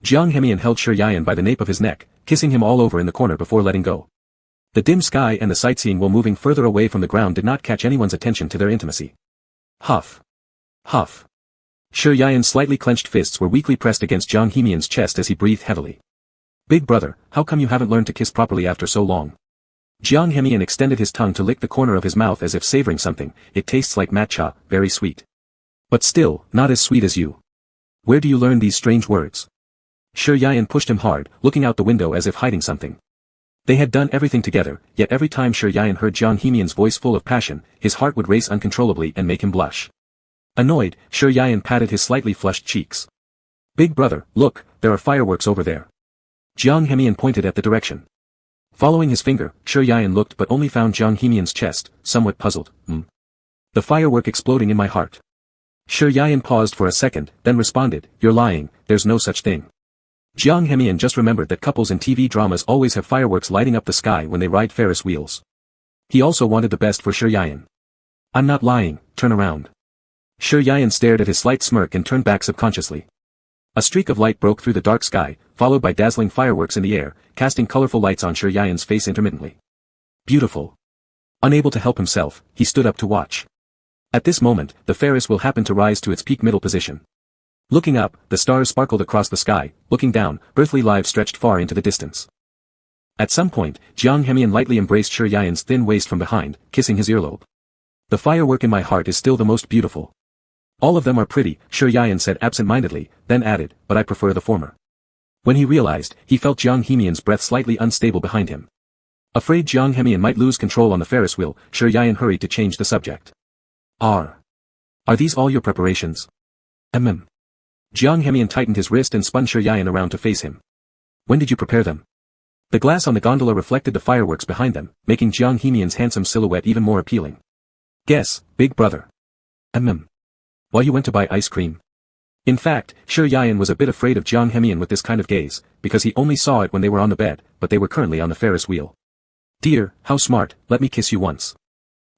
Jiang Hemian held Shi Yayan by the nape of his neck, kissing him all over in the corner before letting go. The dim sky and the sightseeing while moving further away from the ground did not catch anyone's attention to their intimacy. Huff. Huff. Shi Yayan's slightly clenched fists were weakly pressed against Jiang Hemian's chest as he breathed heavily. Big brother, how come you haven't learned to kiss properly after so long? Jiang Hemian extended his tongue to lick the corner of his mouth as if savoring something. It tastes like matcha, very sweet. But still, not as sweet as you. Where do you learn these strange words? Shi Yian pushed him hard, looking out the window as if hiding something. They had done everything together, yet every time Shi Yian heard Jiang Hemian's voice full of passion, his heart would race uncontrollably and make him blush. Annoyed, Shi Yian patted his slightly flushed cheeks. Big brother, look, there are fireworks over there. Jiang Hemian pointed at the direction. Following his finger, Shi Yian looked but only found Jiang Hemian's chest, somewhat puzzled. The firework exploding in my heart. Shi Yian paused for a second, then responded, you're lying, there's no such thing. Jiang Hemian just remembered that couples in TV dramas always have fireworks lighting up the sky when they ride Ferris wheels. He also wanted the best for Shi Yian. I'm not lying, turn around. Shi Yian stared at his slight smirk and turned back subconsciously. A streak of light broke through the dark sky, followed by dazzling fireworks in the air, casting colorful lights on Shi Yian's face intermittently. Beautiful. Unable to help himself, he stood up to watch. At this moment, the Ferris wheel happened to rise to its peak middle position. Looking up, the stars sparkled across the sky. Looking down, earthly lives stretched far into the distance. At some point, Jiang Hemian lightly embraced Shi Yian's thin waist from behind, kissing his earlobe. The firework in my heart is still the most beautiful. All of them are pretty, Shi Yian said absent-mindedly, then added, but I prefer the former. When he realized, he felt Jiang Hemian's breath slightly unstable behind him. Afraid Jiang Hemian might lose control on the Ferris wheel, Shi Yian hurried to change the subject. Are these all your preparations? Jiang Hemian tightened his wrist and spun Shi Yian around to face him. When did you prepare them? The glass on the gondola reflected the fireworks behind them, making Jiang Hemian's handsome silhouette even more appealing. Guess, big brother. While you went to buy ice cream. In fact, Shi Yian was a bit afraid of Jiang Hemian with this kind of gaze, because he only saw it when they were on the bed, but they were currently on the Ferris wheel. Dear, how smart, let me kiss you once.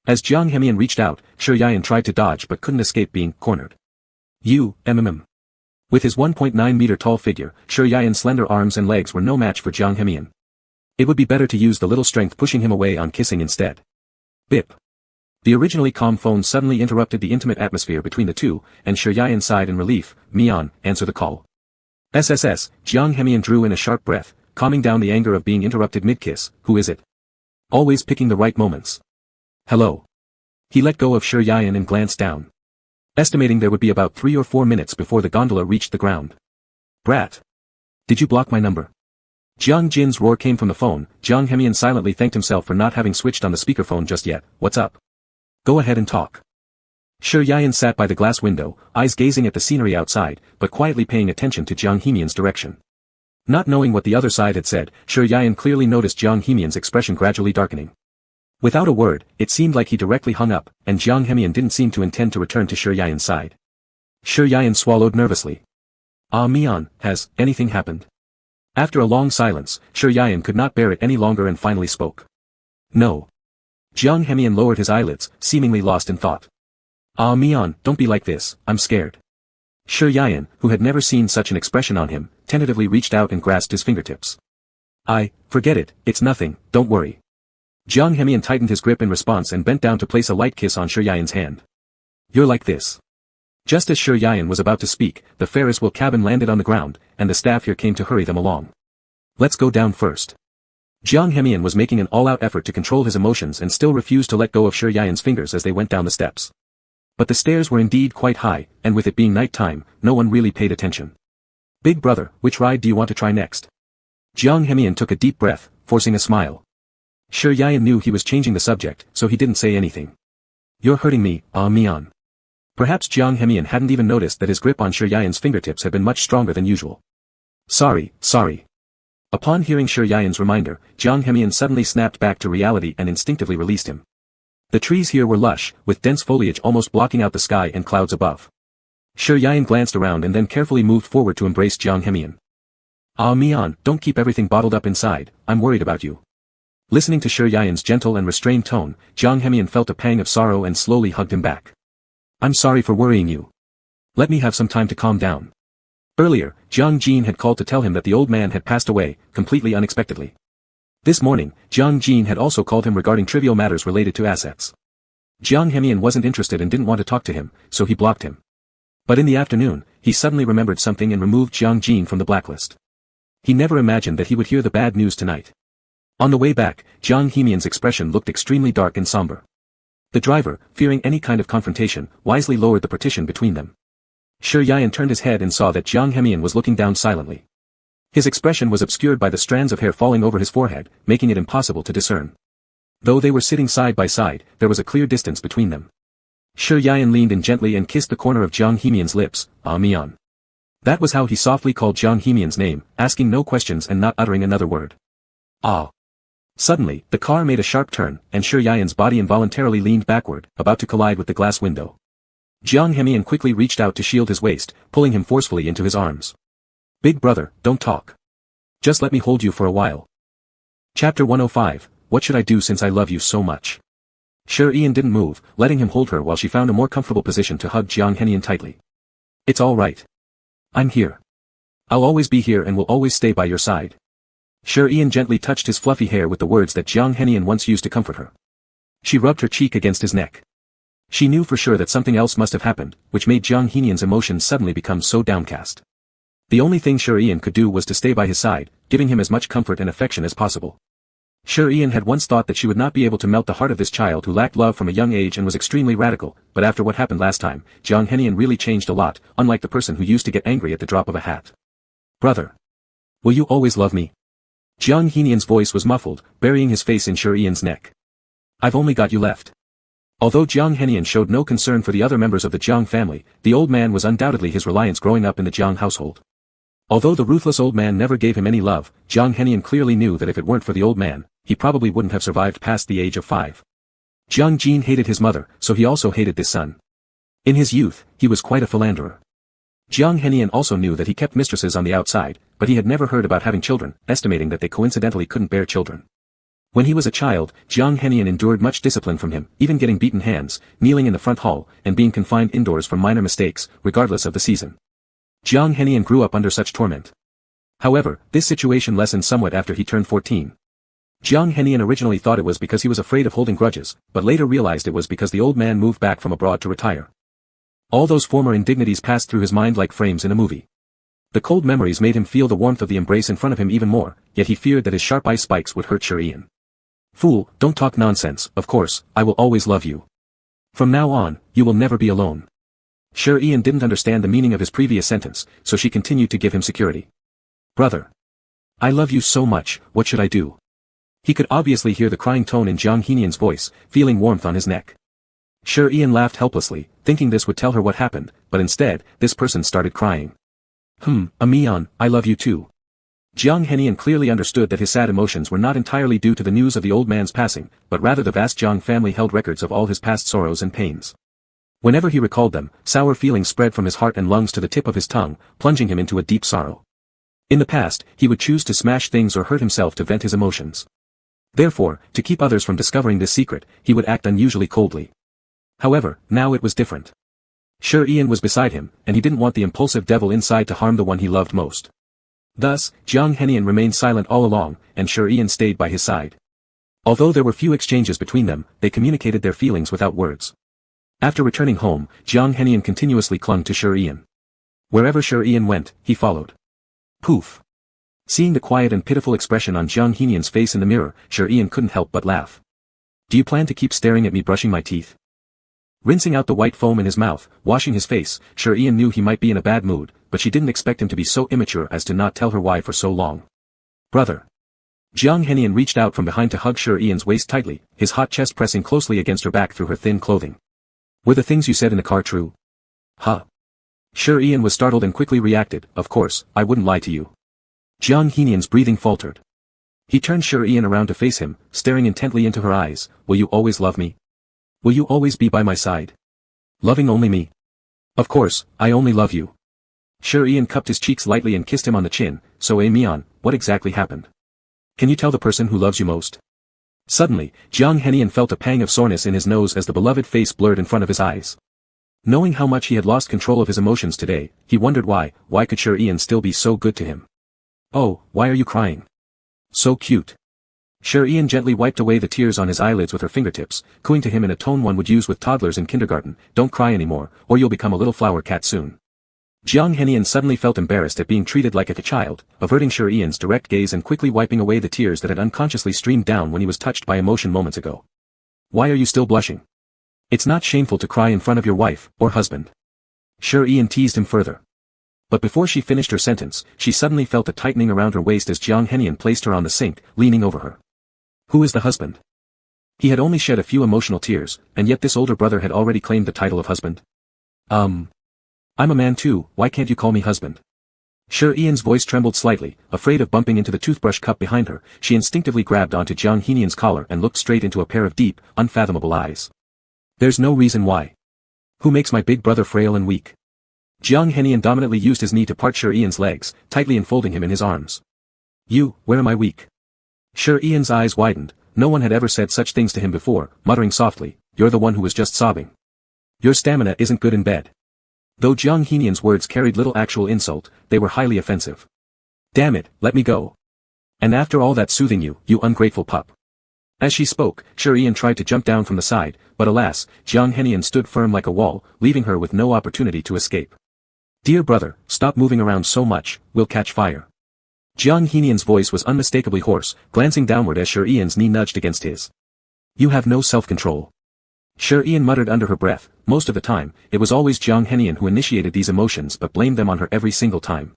As Jiang Hemian reached out, Shi Yian tried to dodge but couldn't escape being cornered. You, With his 1.9-meter tall figure, Shi Yian's slender arms and legs were no match for Jiang Hemian. It would be better to use the little strength pushing him away on kissing instead. Bip. The originally calm phone suddenly interrupted the intimate atmosphere between the two, and Shi Yian sighed in relief. Mian, answer the call. SSS, Jiang Hemian drew in a sharp breath, calming down the anger of being interrupted mid-kiss. Who is it? Always picking the right moments. Hello. He let go of Shi Yian and glanced down. Estimating there would be about 3 or 4 minutes before the gondola reached the ground. Brat. Did you block my number? Jiang Jin's roar came from the phone. Jiang Hemian silently thanked himself for not having switched on the speakerphone just yet. What's up? Go ahead and talk. Shi Yian sat by the glass window, eyes gazing at the scenery outside, but quietly paying attention to Jiang Hemian's direction. Not knowing what the other side had said, Shi Yian clearly noticed Jiang Hemian's expression gradually darkening. Without a word, it seemed like he directly hung up, and Jiang Hemian didn't seem to intend to return to Shi Yian's side. Shi Yian swallowed nervously. Mian, has anything happened? After a long silence, Shi Yian could not bear it any longer and finally spoke. No. Jiang Hemian lowered his eyelids, seemingly lost in thought. Mian, don't be like this, I'm scared. Shi Yian, who had never seen such an expression on him, tentatively reached out and grasped his fingertips. Forget it, it's nothing, don't worry. Jiang Hemian tightened his grip in response and bent down to place a light kiss on Shi Yian's hand. You're like this. Just as Shi Yian was about to speak, the Ferris wheel cabin landed on the ground, and the staff here came to hurry them along. Let's go down first. Jiang Hemian was making an all-out effort to control his emotions and still refused to let go of Shi Yian's fingers as they went down the steps. But the stairs were indeed quite high, and with it being night time, no one really paid attention. Big brother, which ride do you want to try next? Jiang Hemian took a deep breath, forcing a smile. Shi Yian knew he was changing the subject, so he didn't say anything. You're hurting me, Mian. Perhaps Jiang Hemian hadn't even noticed that his grip on Shi Yian's fingertips had been much stronger than usual. Sorry. Upon hearing Shi Yian's reminder, Jiang Hemian suddenly snapped back to reality and instinctively released him. The trees here were lush, with dense foliage almost blocking out the sky and clouds above. Shi Yian glanced around and then carefully moved forward to embrace Jiang Hemian. Mian, don't keep everything bottled up inside, I'm worried about you. Listening to Shi Yian's gentle and restrained tone, Jiang Hemian felt a pang of sorrow and slowly hugged him back. I'm sorry for worrying you. Let me have some time to calm down. Earlier, Jiang Jin had called to tell him that the old man had passed away, completely unexpectedly. This morning, Jiang Jin had also called him regarding trivial matters related to assets. Jiang Hemian wasn't interested and didn't want to talk to him, so he blocked him. But in the afternoon, he suddenly remembered something and removed Jiang Jin from the blacklist. He never imagined that he would hear the bad news tonight. On the way back, Jiang Hemian's expression looked extremely dark and somber. The driver, fearing any kind of confrontation, wisely lowered the partition between them. Shi Yian turned his head and saw that Jiang Hemian was looking down silently. His expression was obscured by the strands of hair falling over his forehead, making it impossible to discern. Though they were sitting side by side, there was a clear distance between them. Shi Yian leaned in gently and kissed the corner of Jiang Hemian's lips, "Ah Mian." That was how he softly called Jiang Hemian's name, asking no questions and not uttering another word. Ah. Suddenly, the car made a sharp turn, and Shi Yian's body involuntarily leaned backward, about to collide with the glass window. Jiang Hemian quickly reached out to shield his waist, pulling him forcefully into his arms. "Big brother, don't talk. Just let me hold you for a while." Chapter 105, What should I do since I love you so much? Shi Yian didn't move, letting him hold her while she found a more comfortable position to hug Jiang Hemian tightly. "It's all right. I'm here. I'll always be here and will always stay by your side." Shi Yian gently touched his fluffy hair with the words that Jiang Hemian once used to comfort her. She rubbed her cheek against his neck. She knew for sure that something else must have happened, which made Jiang Hemian's emotions suddenly become so downcast. The only thing Shi Yian could do was to stay by his side, giving him as much comfort and affection as possible. Shi Yian had once thought that she would not be able to melt the heart of this child who lacked love from a young age and was extremely radical, but after what happened last time, Jiang Hemian really changed a lot, unlike the person who used to get angry at the drop of a hat. "Brother. Will you always love me?" Jiang Hemian's voice was muffled, burying his face in Shi Yian's neck. "I've only got you left." Although Jiang Hemian showed no concern for the other members of the Jiang family, the old man was undoubtedly his reliance growing up in the Jiang household. Although the ruthless old man never gave him any love, Jiang Hemian clearly knew that if it weren't for the old man, he probably wouldn't have survived past the age of 5. Jiang Jin hated his mother, so he also hated this son. In his youth, he was quite a philanderer. Jiang Hemian also knew that he kept mistresses on the outside, but he had never heard about having children, estimating that they coincidentally couldn't bear children. When he was a child, Jiang Hemian endured much discipline from him, even getting beaten hands, kneeling in the front hall, and being confined indoors for minor mistakes, regardless of the season. Jiang Hemian grew up under such torment. However, this situation lessened somewhat after he turned 14. Jiang Hemian originally thought it was because he was afraid of holding grudges, but later realized it was because the old man moved back from abroad to retire. All those former indignities passed through his mind like frames in a movie. The cold memories made him feel the warmth of the embrace in front of him even more, yet he feared that his sharp eye spikes would hurt Shi Yian. "Fool, don't talk nonsense, of course, I will always love you. From now on, you will never be alone." Shi Yian didn't understand the meaning of his previous sentence, so she continued to give him security. "Brother. I love you so much, what should I do?" He could obviously hear the crying tone in Jiang Hemian's voice, feeling warmth on his neck. Shi Yian laughed helplessly, thinking this would tell her what happened, but instead, this person started crying. Mian, I love you too." Jiang Hemian clearly understood that his sad emotions were not entirely due to the news of the old man's passing, but rather the vast Jiang family held records of all his past sorrows and pains. Whenever he recalled them, sour feelings spread from his heart and lungs to the tip of his tongue, plunging him into a deep sorrow. In the past, he would choose to smash things or hurt himself to vent his emotions. Therefore, to keep others from discovering this secret, he would act unusually coldly. However, now it was different. Shi Yian was beside him, and he didn't want the impulsive devil inside to harm the one he loved most. Thus, Jiang Hemian remained silent all along, and Shi Yian stayed by his side. Although there were few exchanges between them, they communicated their feelings without words. After returning home, Jiang Hemian continuously clung to Shi Yian. Wherever Shi Yian went, he followed. Poof. Seeing the quiet and pitiful expression on Jiang Hemian's face in the mirror, Shi Yian couldn't help but laugh. "Do you plan to keep staring at me brushing my teeth?" Rinsing out the white foam in his mouth, washing his face, Shi Yian knew he might be in a bad mood, but she didn't expect him to be so immature as to not tell her why for so long. "Brother." Jiang Hemian reached out from behind to hug Shi Yian's waist tightly, his hot chest pressing closely against her back through her thin clothing. "Were the things you said in the car true?" "Huh?" Shi Yian was startled and quickly reacted, "Of course, I wouldn't lie to you." Jiang Hemian's breathing faltered. He turned Shi Yian around to face him, staring intently into her eyes. "Will you always love me? Will you always be by my side? Loving only me?" "Of course, I only love you." Shi Yian cupped his cheeks lightly and kissed him on the chin. "So Mian, what exactly happened? Can you tell the person who loves you most?" Suddenly, Jiang Hemian felt a pang of soreness in his nose as the beloved face blurred in front of his eyes. Knowing how much he had lost control of his emotions today, he wondered why could Shi Yian still be so good to him? "Oh, why are you crying? So cute." Shi Yian gently wiped away the tears on his eyelids with her fingertips, cooing to him in a tone one would use with toddlers in kindergarten, "Don't cry anymore, or you'll become a little flower cat soon." Jiang Henian suddenly felt embarrassed at being treated like a child, averting Sir Ian's direct gaze and quickly wiping away the tears that had unconsciously streamed down when he was touched by emotion moments ago. Why are you still blushing? It's not shameful to cry in front of your wife, or husband. Sir Ian teased him further. But before she finished her sentence, she suddenly felt a tightening around her waist as Jiang Henian placed her on the sink, leaning over her. Who is the husband? He had only shed a few emotional tears, and yet this older brother had already claimed the title of husband. I'm a man too, why can't you call me husband? Sir Ian's voice trembled slightly, afraid of bumping into the toothbrush cup behind her. She instinctively grabbed onto Jiang Henian's collar and looked straight into a pair of deep, unfathomable eyes. There's no reason why. Who makes my big brother frail and weak? Jiang Henian dominantly used his knee to part Sir Ian's legs, tightly enfolding him in his arms. You, where am I weak? Sir Ian's eyes widened. No one had ever said such things to him before, muttering softly, you're the one who was just sobbing. Your stamina isn't good in bed. Though Jiang Henian's words carried little actual insult, they were highly offensive. Damn it, let me go. And after all that soothing you ungrateful pup. As she spoke, Sir Ian tried to jump down from the side, but alas, Jiang Henian stood firm like a wall, leaving her with no opportunity to escape. Dear brother, stop moving around so much, we'll catch fire. Jiang Henian's voice was unmistakably hoarse, glancing downward as Sir Ian's knee nudged against his. You have no self-control. Sir Ian muttered under her breath. Most of the time, it was always Jiang Henian who initiated these emotions but blamed them on her every single time.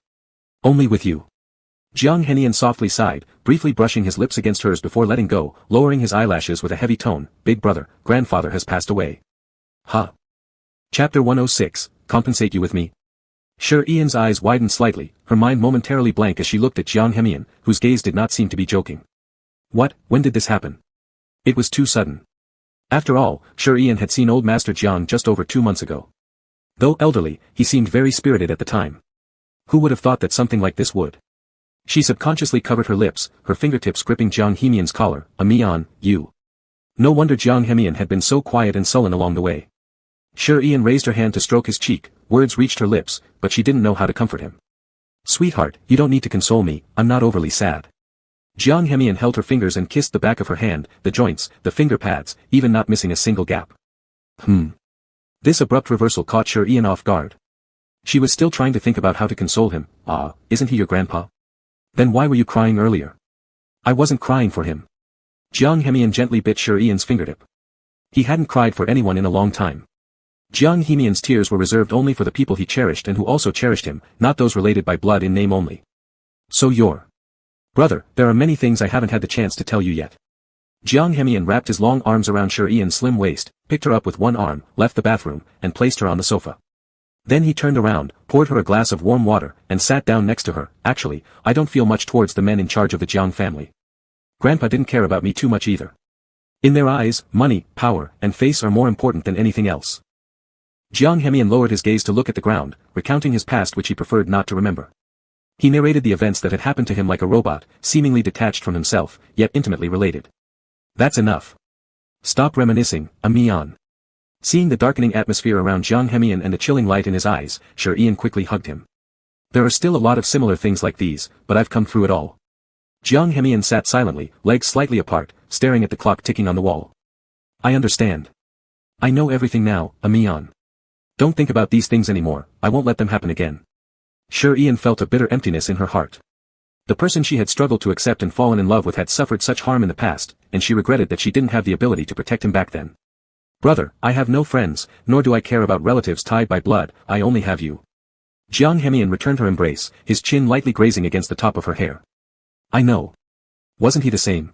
Only with you. Jiang Henian softly sighed, briefly brushing his lips against hers before letting go, lowering his eyelashes with a heavy tone. Big brother, grandfather has passed away. Huh. Chapter 106, Compensate you with me? Sir Ian's eyes widened slightly, her mind momentarily blank as she looked at Jiang Henian, whose gaze did not seem to be joking. What, when did this happen? It was too sudden. After all, Sir Ian had seen old Master Jiang just over 2 months ago. Though elderly, he seemed very spirited at the time. Who would have thought that something like this would? She subconsciously covered her lips, her fingertips gripping Jiang Henian's collar. Amian, you. No wonder Jiang Henian had been so quiet and sullen along the way. Sir Ian raised her hand to stroke his cheek, words reached her lips, but she didn't know how to comfort him. Sweetheart, you don't need to console me, I'm not overly sad. Jiang Henian held her fingers and kissed the back of her hand, the joints, the finger pads, even not missing a single gap. This abrupt reversal caught Sir Ian off guard. She was still trying to think about how to console him. Isn't he your grandpa? Then why were you crying earlier? I wasn't crying for him. Jiang Henian gently bit Sir Ian's fingertip. He hadn't cried for anyone in a long time. Jiang Henian's tears were reserved only for the people he cherished and who also cherished him, not those related by blood in name only. So you're... Brother, there are many things I haven't had the chance to tell you yet. Jiang Henian wrapped his long arms around Sir Ian's slim waist, picked her up with one arm, left the bathroom, and placed her on the sofa. Then he turned around, poured her a glass of warm water, and sat down next to her. Actually, I don't feel much towards the men in charge of the Jiang family. Grandpa didn't care about me too much either. In their eyes, money, power, and face are more important than anything else. Jiang Henian lowered his gaze to look at the ground, recounting his past which he preferred not to remember. He narrated the events that had happened to him like a robot, seemingly detached from himself, yet intimately related. That's enough. Stop reminiscing, Amian. Seeing the darkening atmosphere around Jiang Henian and the chilling light in his eyes, Sir Ian quickly hugged him. There are still a lot of similar things like these, but I've come through it all. Jiang Henian sat silently, legs slightly apart, staring at the clock ticking on the wall. I understand. I know everything now, Amian. Don't think about these things anymore, I won't let them happen again. Sir Ian felt a bitter emptiness in her heart. The person she had struggled to accept and fallen in love with had suffered such harm in the past, and she regretted that she didn't have the ability to protect him back then. Brother, I have no friends, nor do I care about relatives tied by blood, I only have you. Jiang Henian returned her embrace, his chin lightly grazing against the top of her hair. I know. Wasn't he the same?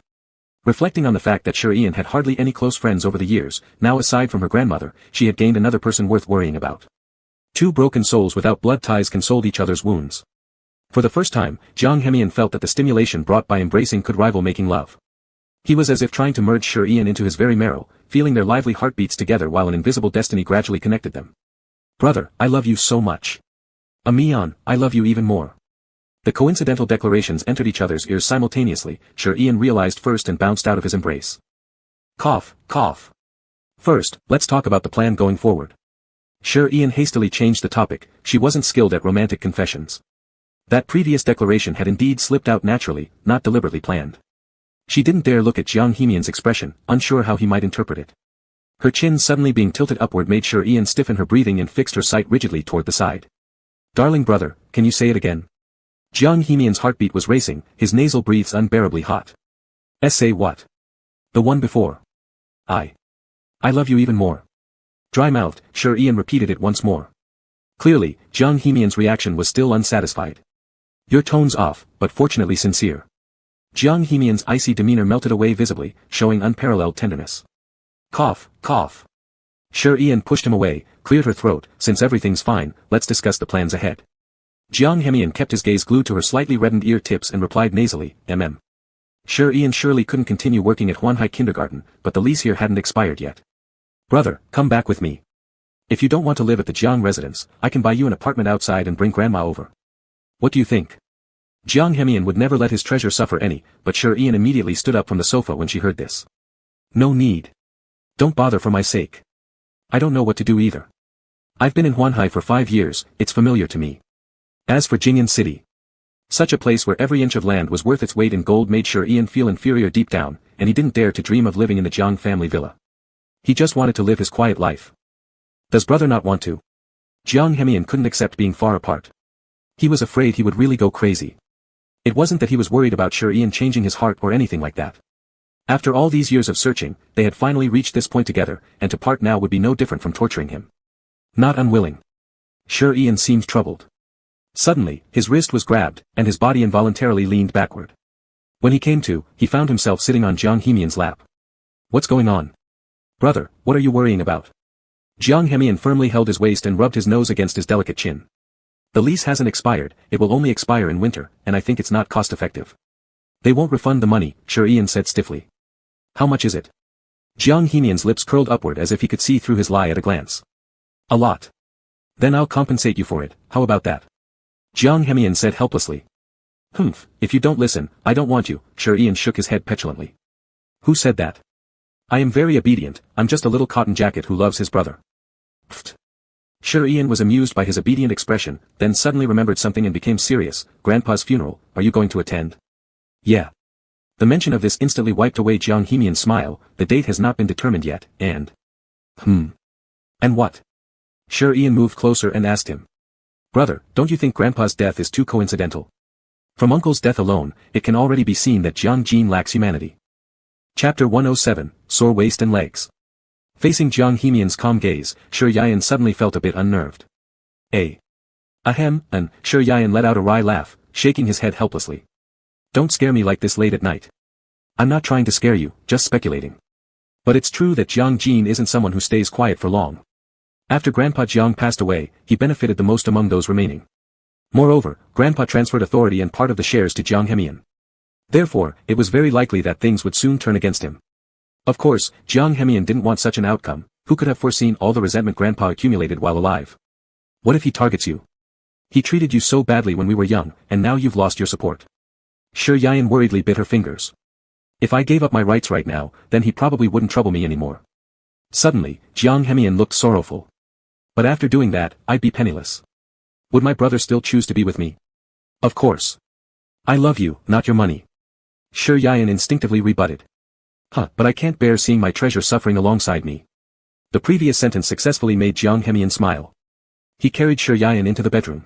Reflecting on the fact that Sir Ian had hardly any close friends over the years, now aside from her grandmother, she had gained another person worth worrying about. Two broken souls without blood ties consoled each other's wounds. For the first time, Jiang Henian felt that the stimulation brought by embracing could rival making love. He was as if trying to merge Sir Ian into his very marrow, feeling their lively heartbeats together while an invisible destiny gradually connected them. Brother, I love you so much. Amian, I love you even more. The coincidental declarations entered each other's ears simultaneously. Sir Ian realized first and bounced out of his embrace. Cough, cough. First, let's talk about the plan going forward. Sir Ian hastily changed the topic. She wasn't skilled at romantic confessions. That previous declaration had indeed slipped out naturally, not deliberately planned. She didn't dare look at Jiang Henian's expression, unsure how he might interpret it. Her chin suddenly being tilted upward made Sir Ian stiffen her breathing and fixed her sight rigidly toward the side. Darling brother, can you say it again? Jiang Hemian's heartbeat was racing, his nasal breaths unbearably hot. Say what? The one before. I love you even more. Dry-mouthed, Sure Ian repeated it once more. Clearly, Jiang Hemian's reaction was still unsatisfied. Your tone's off, but fortunately sincere. Jiang Hemian's icy demeanor melted away visibly, showing unparalleled tenderness. Cough, cough. Sure Ian pushed him away, cleared her throat. Since everything's fine, let's discuss the plans ahead. Jiang Hemian kept his gaze glued to her slightly reddened ear tips and replied nasally, Sure Ian surely couldn't continue working at Huanhai Kindergarten, but the lease here hadn't expired yet. Brother, come back with me. If you don't want to live at the Jiang residence, I can buy you an apartment outside and bring grandma over. What do you think? Jiang Hemian would never let his treasure suffer any, but Sure Ian immediately stood up from the sofa when she heard this. No need. Don't bother for my sake. I don't know what to do either. I've been in Huanhai for 5 years, it's familiar to me. As for Jingyan City, such a place where every inch of land was worth its weight in gold made Sure Ian feel inferior deep down, and he didn't dare to dream of living in the Jiang family villa. He just wanted to live his quiet life. Does brother not want to? Jiang Hemian couldn't accept being far apart. He was afraid he would really go crazy. It wasn't that he was worried about Sure Ian changing his heart or anything like that. After all these years of searching, they had finally reached this point together, and to part now would be no different from torturing him. Not unwilling. Sure Ian seemed troubled. Suddenly, his wrist was grabbed, and his body involuntarily leaned backward. When he came to, he found himself sitting on Jiang Hemian's lap. What's going on? Brother, what are you worrying about? Jiang Hemian firmly held his waist and rubbed his nose against his delicate chin. The lease hasn't expired, it will only expire in winter, and I think it's not cost-effective. They won't refund the money, Sure Ian said stiffly. How much is it? Jiang Hemian's lips curled upward as if he could see through his lie at a glance. A lot. Then I'll compensate you for it, how about that? Jiang Hemian said helplessly. Humph, if you don't listen, I don't want you, Sure Ian shook his head petulantly. Who said that? I am very obedient, I'm just a little cotton jacket who loves his brother. Pfft. Sure Ian was amused by his obedient expression, then suddenly remembered something and became serious. Grandpa's funeral, are you going to attend? Yeah. The mention of this instantly wiped away Jiang Hemian's smile. The date has not been determined yet, and... And what? Sure Ian moved closer and asked him. Brother, don't you think Grandpa's death is too coincidental? From Uncle's death alone, it can already be seen that Jiang Jin lacks humanity. Chapter 107, Sore Waist and Legs. Facing Jiang Hemian's calm gaze, Sure Ian suddenly felt a bit unnerved. Ahem, and Sure Ian let out a wry laugh, shaking his head helplessly. Don't scare me like this late at night. I'm not trying to scare you, just speculating. But it's true that Jiang Jin isn't someone who stays quiet for long. After Grandpa Jiang passed away, he benefited the most among those remaining. Moreover, Grandpa transferred authority and part of the shares to Jiang Hemian. Therefore, it was very likely that things would soon turn against him. Of course, Jiang Hemian didn't want such an outcome. Who could have foreseen all the resentment Grandpa accumulated while alive? What if he targets you? He treated you so badly when we were young, and now you've lost your support. Sure Ian worriedly bit her fingers. If I gave up my rights right now, then he probably wouldn't trouble me anymore. Suddenly, Jiang Hemian looked sorrowful. But after doing that, I'd be penniless. Would my brother still choose to be with me? Of course. I love you, not your money. Sure Ian instinctively rebutted. But I can't bear seeing my treasure suffering alongside me. The previous sentence successfully made Jiang Hemian smile. He carried Sure Ian into the bedroom.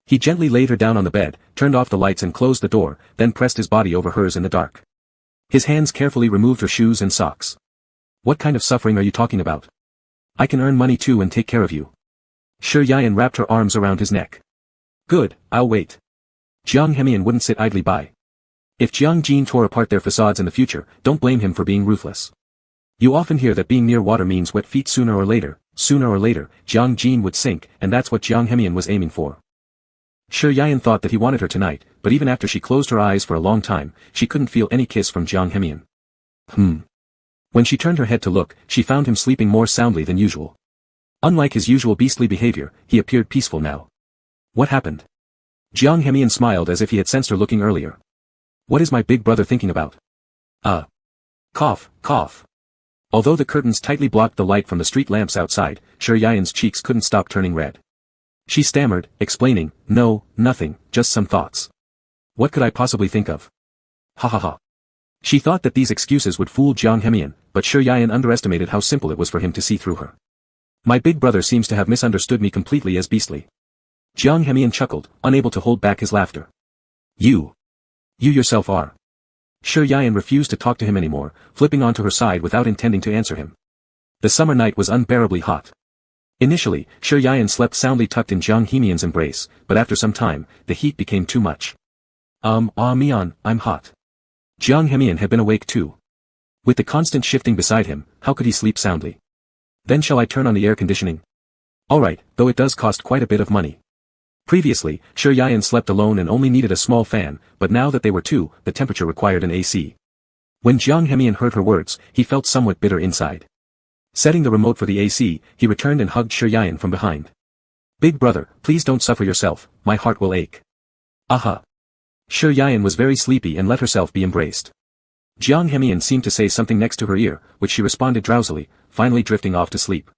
He gently laid her down on the bed, turned off the lights and closed the door, then pressed his body over hers in the dark. His hands carefully removed her shoes and socks. What kind of suffering are you talking about? I can earn money too and take care of you. Sure Ian wrapped her arms around his neck. Good, I'll wait. Jiang Hemian wouldn't sit idly by. If Jiang Jin tore apart their facades in the future, don't blame him for being ruthless. You often hear that being near water means wet feet sooner or later, Jiang Jin would sink, and that's what Jiang Hemian was aiming for. Sure Ian thought that he wanted her tonight, but even after she closed her eyes for a long time, she couldn't feel any kiss from Jiang Hemian. When she turned her head to look, she found him sleeping more soundly than usual. Unlike his usual beastly behavior, he appeared peaceful now. What happened? Jiang Hemian smiled as if he had sensed her looking earlier. What is my big brother thinking about? Cough, cough. Although the curtains tightly blocked the light from the street lamps outside, Sure Ian's cheeks couldn't stop turning red. She stammered, explaining, no, nothing, just some thoughts. What could I possibly think of? Ha ha ha. She thought that these excuses would fool Jiang Hemian, but Sure Ian underestimated how simple it was for him to see through her. My big brother seems to have misunderstood me completely as beastly. Jiang Hemian chuckled, unable to hold back his laughter. You yourself are. Shi Yian refused to talk to him anymore, flipping onto her side without intending to answer him. The summer night was unbearably hot. Initially, Shi Yian slept soundly tucked in Jiang Hemian's embrace, but after some time, the heat became too much. Mian, I'm hot. Jiang Hemian had been awake too. With the constant shifting beside him, how could he sleep soundly? Then shall I turn on the air conditioning? Alright, though it does cost quite a bit of money. Previously, Shi Yian slept alone and only needed a small fan, but now that they were two, the temperature required an AC. When Jiang Hemian heard her words, he felt somewhat bitter inside. Setting the remote for the AC, he returned and hugged Shi Yian from behind. Big brother, please don't suffer yourself, my heart will ache. Aha. Shi Yian was very sleepy and let herself be embraced. Jiang Hemian seemed to say something next to her ear, which she responded drowsily, finally drifting off to sleep.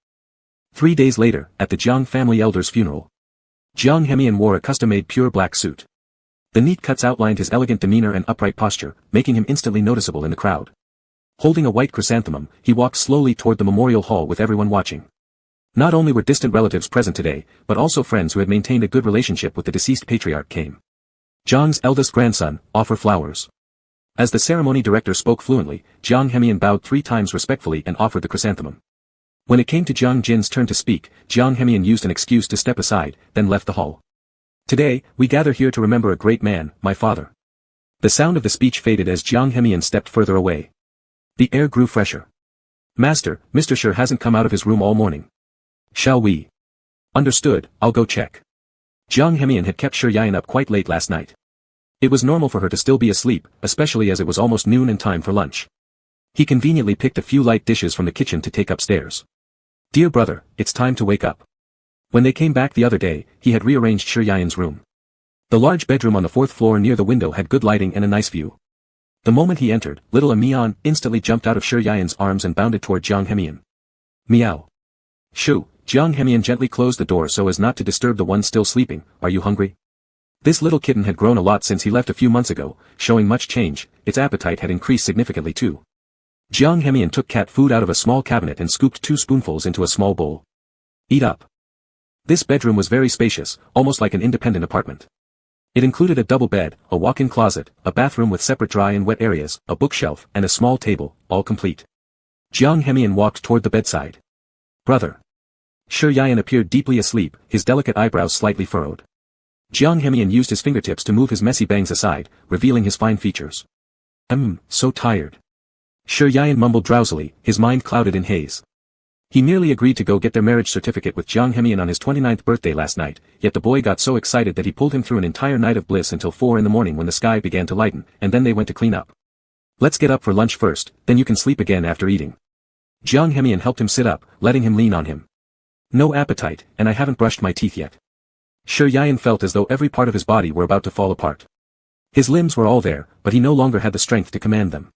3 days later, at the Jiang family elder's funeral. Jiang Hemian wore a custom-made pure black suit. The neat cuts outlined his elegant demeanor and upright posture, making him instantly noticeable in the crowd. Holding a white chrysanthemum, he walked slowly toward the memorial hall with everyone watching. Not only were distant relatives present today, but also friends who had maintained a good relationship with the deceased patriarch came. Jiang's eldest grandson, offer flowers. As the ceremony director spoke fluently, Jiang Hemian bowed 3 times respectfully and offered the chrysanthemum. When it came to Jiang Jin's turn to speak, Jiang Hemian used an excuse to step aside, then left the hall. Today, we gather here to remember a great man, my father. The sound of the speech faded as Jiang Hemian stepped further away. The air grew fresher. Master, Mr. Shi hasn't come out of his room all morning. Shall we? Understood, I'll go check. Jiang Hemian had kept Shi Yian up quite late last night. It was normal for her to still be asleep, especially as it was almost noon and time for lunch. He conveniently picked a few light dishes from the kitchen to take upstairs. Dear brother, it's time to wake up. When they came back the other day, he had rearranged Shi Yian's room. The large bedroom on the 4th floor near the window had good lighting and a nice view. The moment he entered, little Mian instantly jumped out of Shi Yian's arms and bounded toward Jiang Hemian. Meow. Shoo, Jiang Hemian gently closed the door so as not to disturb the one still sleeping. Are you hungry? This little kitten had grown a lot since he left a few months ago, showing much change. Its appetite had increased significantly too. Jiang Hemian took cat food out of a small cabinet and scooped 2 spoonfuls into a small bowl. Eat up. This bedroom was very spacious, almost like an independent apartment. It included a double bed, a walk-in closet, a bathroom with separate dry and wet areas, a bookshelf, and a small table, all complete. Jiang Hemian walked toward the bedside. Brother. Shi Yian appeared deeply asleep, his delicate eyebrows slightly furrowed. Jiang Hemian used his fingertips to move his messy bangs aside, revealing his fine features. So tired. Shi Yian mumbled drowsily, his mind clouded in haze. He merely agreed to go get their marriage certificate with Jiang Hemian on his 29th birthday last night, yet the boy got so excited that he pulled him through an entire night of bliss until 4 in the morning when the sky began to lighten, and then they went to clean up. Let's get up for lunch first, then you can sleep again after eating. Jiang Hemian helped him sit up, letting him lean on him. No appetite, and I haven't brushed my teeth yet. Shi Yian felt as though every part of his body were about to fall apart. His limbs were all there, but he no longer had the strength to command them.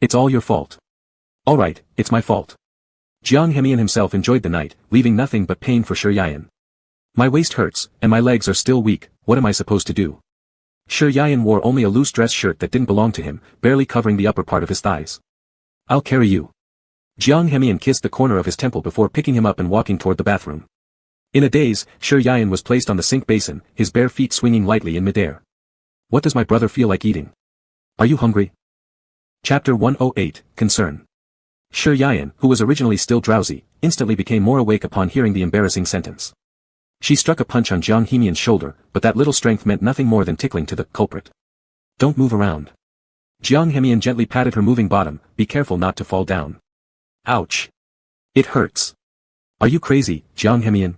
It's all your fault. Alright, it's my fault. Jiang Hemian himself enjoyed the night, leaving nothing but pain for Shi Yian. My waist hurts, and my legs are still weak, what am I supposed to do? Shi Yian wore only a loose dress shirt that didn't belong to him, barely covering the upper part of his thighs. I'll carry you. Jiang Hemian kissed the corner of his temple before picking him up and walking toward the bathroom. In a daze, Shi Yian was placed on the sink basin, his bare feet swinging lightly in midair. What does my brother feel like eating? Are you hungry? Chapter 108, Concern. Shi Yian, who was originally still drowsy, instantly became more awake upon hearing the embarrassing sentence. She struck a punch on Jiang Hemian's shoulder, but that little strength meant nothing more than tickling to the culprit. Don't move around. Jiang Hemian gently patted her moving bottom, be careful not to fall down. Ouch. It hurts. Are you crazy, Jiang Hemian?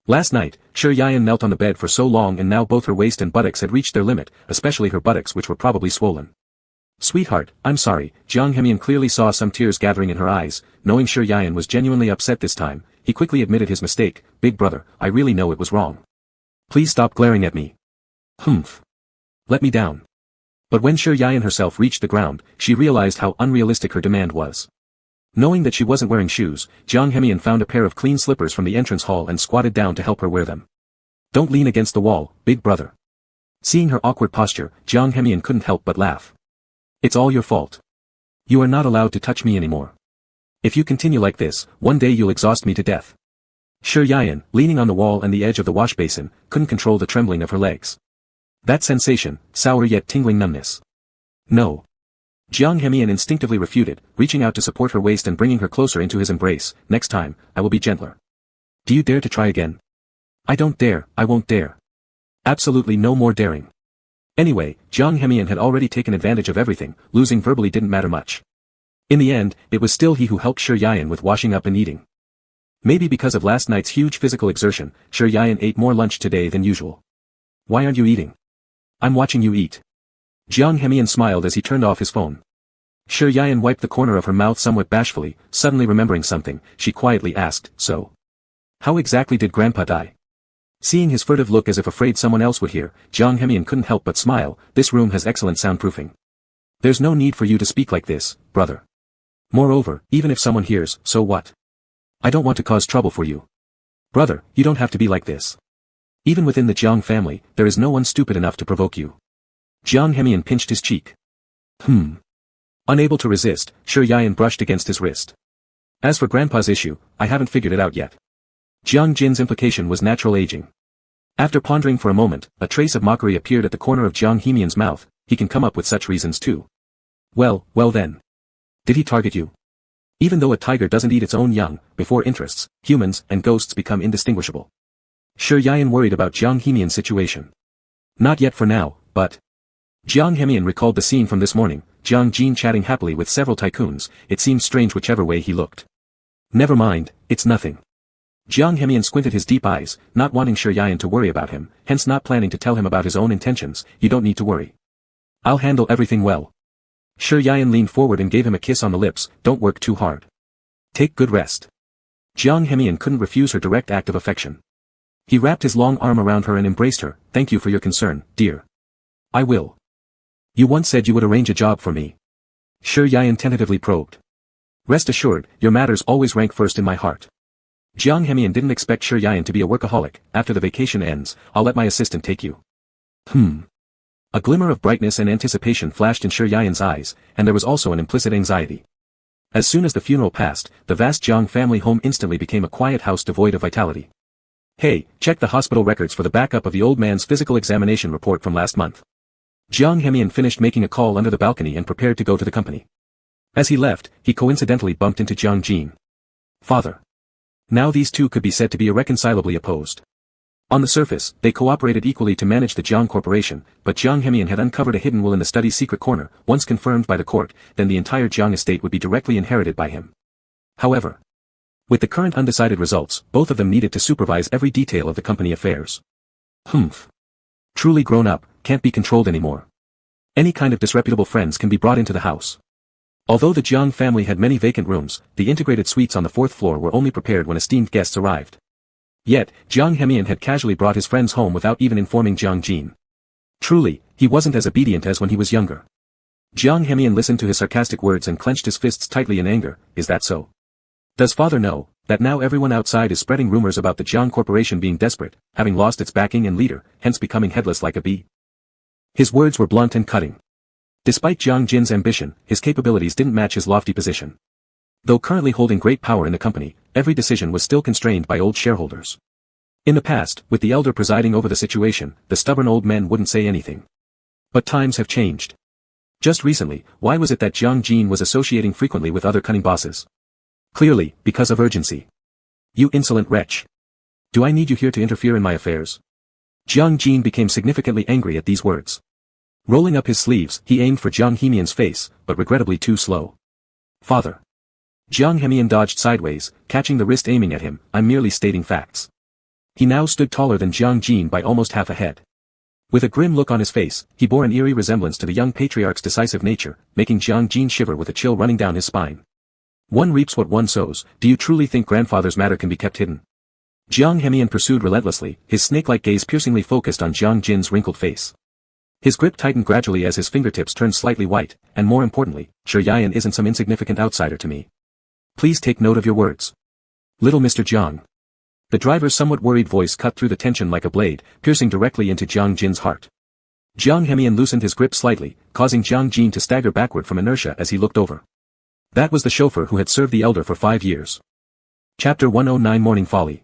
Last night, Shi Yian knelt on the bed for so long and now both her waist and buttocks had reached their limit, especially her buttocks which were probably swollen. Sweetheart, I'm sorry, Jiang Hemian clearly saw some tears gathering in her eyes, knowing Shi Yian was genuinely upset this time, he quickly admitted his mistake, big brother, I really know it was wrong. Please stop glaring at me. Humph. Let me down. But when Shi Yian herself reached the ground, she realized how unrealistic her demand was. Knowing that she wasn't wearing shoes, Jiang Hemian found a pair of clean slippers from the entrance hall and squatted down to help her wear them. Don't lean against the wall, big brother. Seeing her awkward posture, Jiang Hemian couldn't help but laugh. It's all your fault. You are not allowed to touch me anymore. If you continue like this, one day you'll exhaust me to death. Shi Yan, leaning on the wall and the edge of the wash basin, couldn't control the trembling of her legs. That sensation, sour yet tingling numbness. No. Jiang Hemian instinctively refuted, reaching out to support her waist and bringing her closer into his embrace. Next time, I will be gentler. Do you dare to try again? I don't dare, I won't dare. Absolutely no more daring. Anyway, Jiang Hemian had already taken advantage of everything, losing verbally didn't matter much. In the end, it was still he who helped Shi Yan with washing up and eating. Maybe because of last night's huge physical exertion, Shi Yan ate more lunch today than usual. Why aren't you eating? I'm watching you eat. Jiang Hemian smiled as he turned off his phone. Shi Yan wiped the corner of her mouth somewhat bashfully, suddenly remembering something, she quietly asked, so? How exactly did Grandpa die? Seeing his furtive look as if afraid someone else would hear, Jiang Hemian couldn't help but smile. This room has excellent soundproofing. There's no need for you to speak like this, brother. Moreover, even if someone hears, so what? I don't want to cause trouble for you. Brother, you don't have to be like this. Even within the Jiang family, there is no one stupid enough to provoke you. Jiang Hemian pinched his cheek. Unable to resist, Shi Yan brushed against his wrist. As for Grandpa's issue, I haven't figured it out yet. Jiang Jin's implication was natural aging. After pondering for a moment, a trace of mockery appeared at the corner of Jiang Hemian's mouth. He can come up with such reasons too. Well then. Did he target you? Even though a tiger doesn't eat its own young, before interests, humans and ghosts become indistinguishable. Shi Yan worried about Jiang Hemian's situation. Not yet for now, but... Jiang Hemian recalled the scene from this morning, Jiang Jin chatting happily with several tycoons. It seemed strange whichever way he looked. Never mind, it's nothing. Jiang Hemian squinted his deep eyes, not wanting Shi Yan to worry about him, hence not planning to tell him about his own intentions. You don't need to worry. I'll handle everything well. Shi Yan leaned forward and gave him a kiss on the lips. Don't work too hard. Take good rest. Jiang Hemian couldn't refuse her direct act of affection. He wrapped his long arm around her and embraced her. Thank you for your concern, dear. I will. You once said you would arrange a job for me. Shi Yan tentatively probed. Rest assured, your matters always rank first in my heart. Jiang Hemian didn't expect Shi Yan to be a workaholic. After the vacation ends, I'll let my assistant take you. A glimmer of brightness and anticipation flashed in Shi Yan's eyes, and there was also an implicit anxiety. As soon as the funeral passed, the vast Jiang family home instantly became a quiet house devoid of vitality. Hey, check the hospital records for the backup of the old man's physical examination report from last month. Jiang Hemian finished making a call under the balcony and prepared to go to the company. As he left, he coincidentally bumped into Jiang Jin. Father. Now these two could be said to be irreconcilably opposed. On the surface, they cooperated equally to manage the Jiang Corporation, but Jiang Hemian had uncovered a hidden will in the study's secret corner. Once confirmed by the court, then the entire Jiang estate would be directly inherited by him. However, with the current undecided results, both of them needed to supervise every detail of the company affairs. Truly grown up, can't be controlled anymore. Any kind of disreputable friends can be brought into the house. Although the Jiang family had many vacant rooms, the integrated suites on the fourth floor were only prepared when esteemed guests arrived. Yet, Jiang Hemian had casually brought his friends home without even informing Jiang Jin. Truly, he wasn't as obedient as when he was younger. Jiang Hemian listened to his sarcastic words and clenched his fists tightly in anger. Is that so? Does father know that now everyone outside is spreading rumors about the Jiang Corporation being desperate, having lost its backing and leader, hence becoming headless like a bee? His words were blunt and cutting. Despite Jiang Jin's ambition, his capabilities didn't match his lofty position. Though currently holding great power in the company, every decision was still constrained by old shareholders. In the past, with the elder presiding over the situation, the stubborn old men wouldn't say anything. But times have changed. Just recently, why was it that Jiang Jin was associating frequently with other cunning bosses? Clearly, because of urgency. You insolent wretch. Do I need you here to interfere in my affairs? Jiang Jin became significantly angry at these words. Rolling up his sleeves, he aimed for Jiang Hemian's face, but regrettably too slow. Father. Jiang Hemian dodged sideways, catching the wrist aiming at him. I'm merely stating facts. He now stood taller than Jiang Jin by almost half a head. With a grim look on his face, he bore an eerie resemblance to the young patriarch's decisive nature, making Jiang Jin shiver with a chill running down his spine. One reaps what one sows. Do you truly think grandfather's matter can be kept hidden? Jiang Hemian pursued relentlessly, his snake-like gaze piercingly focused on Jiang Jin's wrinkled face. His grip tightened gradually as his fingertips turned slightly white, and more importantly, Shi Yan isn't some insignificant outsider to me. Please take note of your words. Little Mr. Jiang. The driver's somewhat worried voice cut through the tension like a blade, piercing directly into Jiang Jin's heart. Jiang Hemian loosened his grip slightly, causing Jiang Jin to stagger backward from inertia as he looked over. That was the chauffeur who had served the elder for 5 years. Chapter 109 Morning Folly.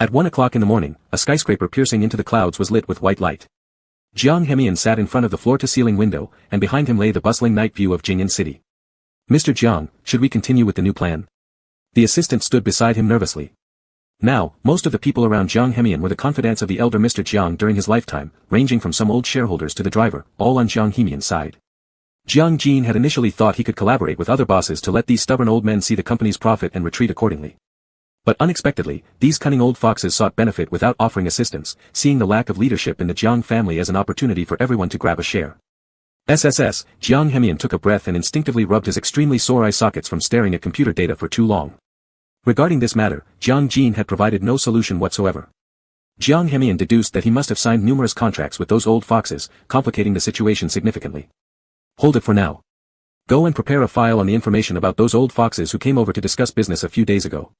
At 1 o'clock in the morning, a skyscraper piercing into the clouds was lit with white light. Jiang Hemian sat in front of the floor-to-ceiling window, and behind him lay the bustling night view of Jing'an City. "Mr. Jiang, should we continue with the new plan?" The assistant stood beside him nervously. Now, most of the people around Jiang Hemian were the confidants of the elder Mr. Jiang during his lifetime, ranging from some old shareholders to the driver, all on Jiang Hemian's side. Jiang Jin had initially thought he could collaborate with other bosses to let these stubborn old men see the company's profit and retreat accordingly. But unexpectedly, these cunning old foxes sought benefit without offering assistance, seeing the lack of leadership in the Jiang family as an opportunity for everyone to grab a share. Jiang Hemian took a breath and instinctively rubbed his extremely sore eye sockets from staring at computer data for too long. Regarding this matter, Jiang Jin had provided no solution whatsoever. Jiang Hemian deduced that he must have signed numerous contracts with those old foxes, complicating the situation significantly. "Hold it for now. Go and prepare a file on the information about those old foxes who came over to discuss business a few days ago.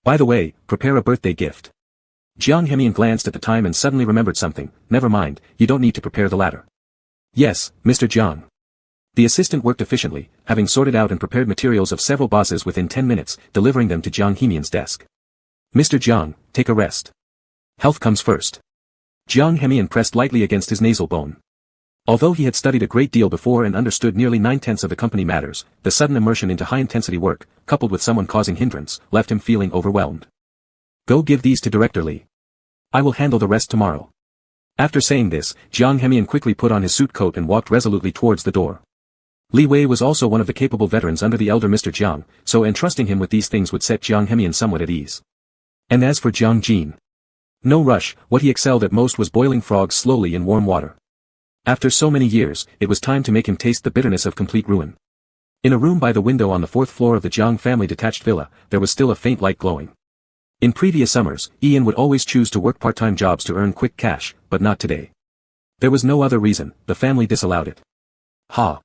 By the way, prepare a birthday gift." Jiang Hemian glanced at the time and suddenly remembered something. "Never mind, you don't need to prepare the latter." "Yes, Mr. Jiang." The assistant worked efficiently, having sorted out and prepared materials of several bosses within 10 minutes, delivering them to Jiang Hemian's desk. "Mr. Jiang, take a rest. Health comes first." Jiang Hemian pressed lightly against his nasal bone. Although he had studied a great deal before and understood nearly 9/10 of the company matters, the sudden immersion into high-intensity work, coupled with someone causing hindrance, left him feeling overwhelmed. "Go give these to Director Li. I will handle the rest tomorrow." After saying this, Jiang Hemian quickly put on his suit coat and walked resolutely towards the door. Li Wei was also one of the capable veterans under the elder Mr. Jiang, so entrusting him with these things would set Jiang Hemian somewhat at ease. And as for Jiang Jin, no rush, what he excelled at most was boiling frogs slowly in warm water. After so many years, it was time to make him taste the bitterness of complete ruin. In a room by the window on the 4th floor of the Jiang family detached villa, there was still a faint light glowing. In previous summers, Ian would always choose to work part-time jobs to earn quick cash, but not today. There was no other reason, the family disallowed it. Ha!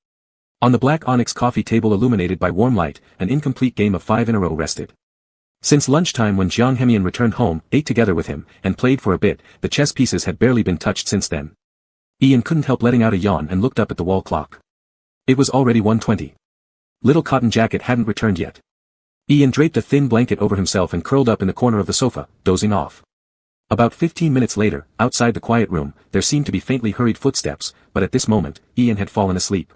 On the black onyx coffee table illuminated by warm light, an incomplete game of 5 in a row rested. Since lunchtime when Jiang Hemian returned home, ate together with him, and played for a bit, the chess pieces had barely been touched since then. Ian couldn't help letting out a yawn and looked up at the wall clock. It was already 1:20. Little Cotton Jacket hadn't returned yet. Ian draped a thin blanket over himself and curled up in the corner of the sofa, dozing off. About 15 minutes later, outside the quiet room, there seemed to be faintly hurried footsteps, but at this moment, Ian had fallen asleep.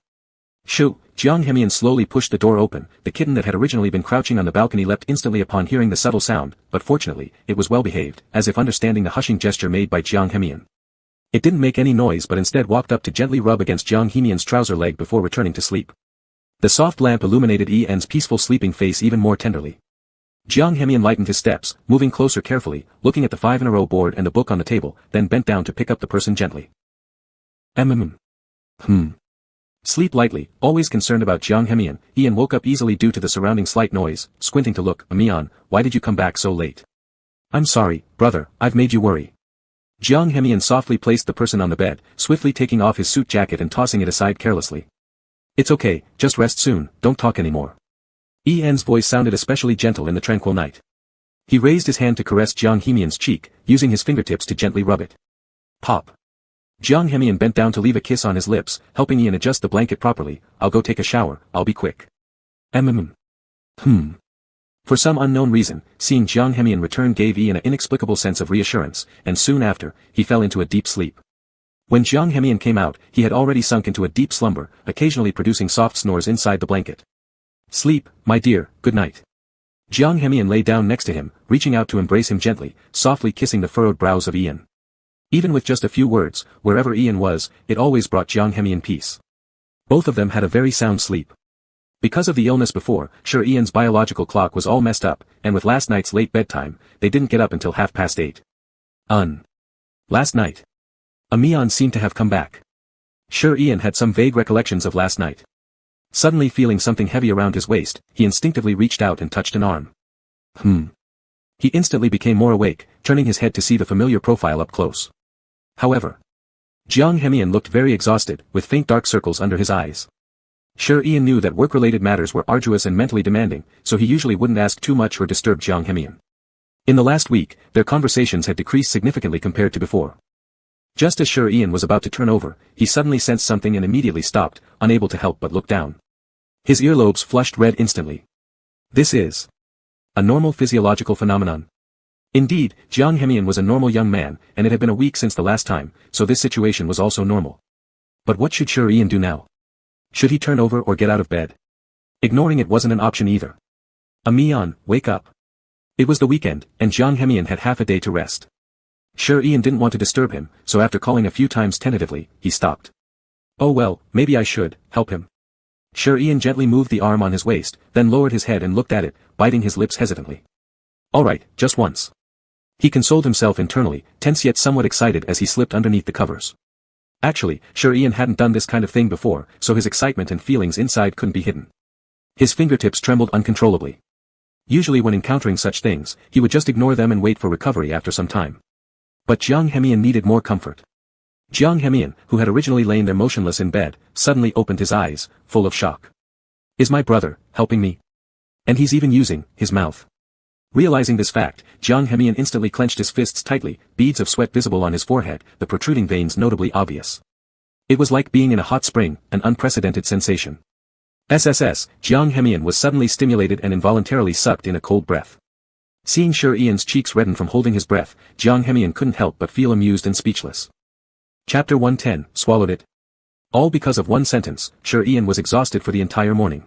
"Shoo!" Jiang Hemian slowly pushed the door open. The kitten that had originally been crouching on the balcony leapt instantly upon hearing the subtle sound, but fortunately, it was well behaved, as if understanding the hushing gesture made by Jiang Hemian. It didn't make any noise but instead walked up to gently rub against Jiang Hemian's trouser leg before returning to sleep. The soft lamp illuminated Ian's peaceful sleeping face even more tenderly. Jiang Hemian lightened his steps, moving closer carefully, looking at the 5 in a row board and the book on the table, then bent down to pick up the person gently. Sleep lightly, always concerned about Jiang Hemian, Ian woke up easily due to the surrounding slight noise, squinting to look. "Mian, why did you come back so late?" "I'm sorry, brother, I've made you worry." Jiang Hemian softly placed the person on the bed, swiftly taking off his suit jacket and tossing it aside carelessly. "It's okay, just rest soon, don't talk anymore." Ian's voice sounded especially gentle in the tranquil night. He raised his hand to caress Jiang Hemian's cheek, using his fingertips to gently rub it. Pop. Jiang Hemian bent down to leave a kiss on his lips, helping Ian adjust the blanket properly. "I'll go take a shower, I'll be quick." For some unknown reason, seeing Jiang Hemian return gave Ian an inexplicable sense of reassurance, and soon after, he fell into a deep sleep. When Jiang Hemian came out, he had already sunk into a deep slumber, occasionally producing soft snores inside the blanket. "Sleep, my dear, good night." Jiang Hemian lay down next to him, reaching out to embrace him gently, softly kissing the furrowed brows of Ian. Even with just a few words, wherever Ian was, it always brought Jiang Hemian peace. Both of them had a very sound sleep. Because of the illness before, sure Ian's biological clock was all messed up, and with last night's late bedtime, they didn't get up until 8:30. Last night. Mian seemed to have come back. Sure Ian had some vague recollections of last night. Suddenly feeling something heavy around his waist, he instinctively reached out and touched an arm. He instantly became more awake, turning his head to see the familiar profile up close. However, Jiang Hemian looked very exhausted, with faint dark circles under his eyes. Sure Ian knew that work-related matters were arduous and mentally demanding, so he usually wouldn't ask too much or disturb Jiang Hemian. In the last week, their conversations had decreased significantly compared to before. Just as sure Ian was about to turn over, he suddenly sensed something and immediately stopped, unable to help but look down. His earlobes flushed red instantly. This is a normal physiological phenomenon. Indeed, Jiang Hemian was a normal young man, and it had been a week since the last time, so this situation was also normal. But what should Sure Ian do now? Should he turn over or get out of bed? Ignoring it wasn't an option either. Mian, wake up. It was the weekend, and Jiang Hemian had half a day to rest. Sure Ian didn't want to disturb him, so after calling a few times tentatively, he stopped. Oh well, maybe I should help him. Sure Ian gently moved the arm on his waist, then lowered his head and looked at it, biting his lips hesitantly. Alright, just once. He consoled himself internally, tense yet somewhat excited as he slipped underneath the covers. Actually, Sure Ian hadn't done this kind of thing before, so his excitement and feelings inside couldn't be hidden. His fingertips trembled uncontrollably. Usually when encountering such things, he would just ignore them and wait for recovery after some time. But Jiang Hemian needed more comfort. Jiang Hemian, who had originally lain there motionless in bed, suddenly opened his eyes, full of shock. Is my brother helping me? And he's even using his mouth. Realizing this fact, Jiang Hemian instantly clenched his fists tightly, beads of sweat visible on his forehead, the protruding veins notably obvious. It was like being in a hot spring, an unprecedented sensation. Jiang Hemian was suddenly stimulated and involuntarily sucked in a cold breath. Seeing Sure Ian's cheeks redden from holding his breath, Jiang Hemian couldn't help but feel amused and speechless. Chapter 110, Swallowed It. All because of one sentence, Sure Ian was exhausted for the entire morning.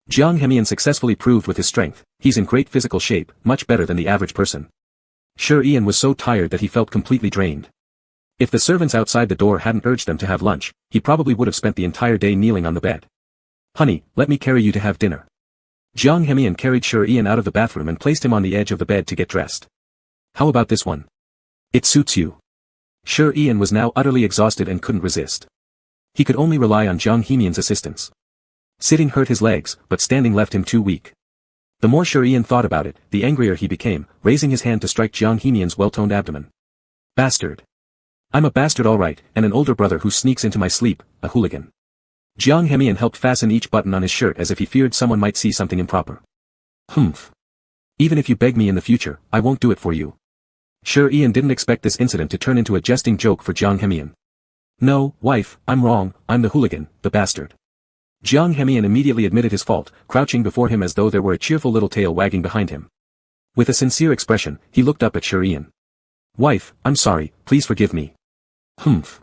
Jiang Hemian successfully proved with his strength, he's in great physical shape, much better than the average person. Sure Ian was so tired that he felt completely drained. If the servants outside the door hadn't urged them to have lunch, he probably would have spent the entire day kneeling on the bed. Honey, let me carry you to have dinner. Jiang Hemian carried Sure Ian out of the bathroom and placed him on the edge of the bed to get dressed. How about this one? It suits you. Sure Ian was now utterly exhausted and couldn't resist. He could only rely on Jiang Hemian's assistance. Sitting hurt his legs, but standing left him too weak. The more Sure Ian thought about it, the angrier he became, raising his hand to strike Jiang Hemian's well-toned abdomen. Bastard. I'm a bastard all right, and an older brother who sneaks into my sleep, a hooligan. Jiang Hemian helped fasten each button on his shirt as if he feared someone might see something improper. Humph. Even if you beg me in the future, I won't do it for you. Sure Ian didn't expect this incident to turn into a jesting joke for Jiang Hemian. No, wife, I'm wrong, I'm the hooligan, the bastard. Jiang Hemian immediately admitted his fault, crouching before him as though there were a cheerful little tail wagging behind him. With a sincere expression, he looked up at Sure Ian. Wife, I'm sorry, please forgive me. Humph.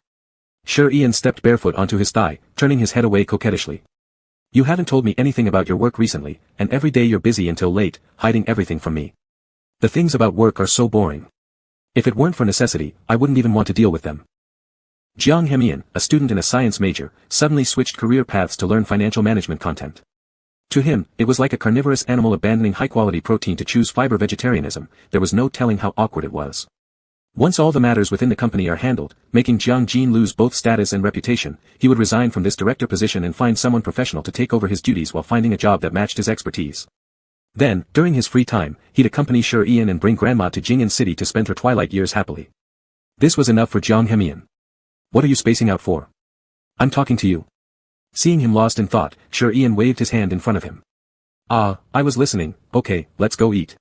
Sure Ian stepped barefoot onto his thigh, turning his head away coquettishly. You haven't told me anything about your work recently, and every day you're busy until late, hiding everything from me. The things about work are so boring. If it weren't for necessity, I wouldn't even want to deal with them. Jiang Hemian, a student in a science major, suddenly switched career paths to learn financial management content. To him, it was like a carnivorous animal abandoning high-quality protein to choose fiber vegetarianism. There was no telling how awkward it was. Once all the matters within the company are handled, making Jiang Jin lose both status and reputation, he would resign from this director position and find someone professional to take over his duties while finding a job that matched his expertise. Then, during his free time, he'd accompany Sure Ian and bring Grandma to Jing'an City to spend her twilight years happily. This was enough for Jiang Hemian. What are you spacing out for? I'm talking to you. Seeing him lost in thought, Sure Ian waved his hand in front of him. Ah, I was listening, okay, let's go eat.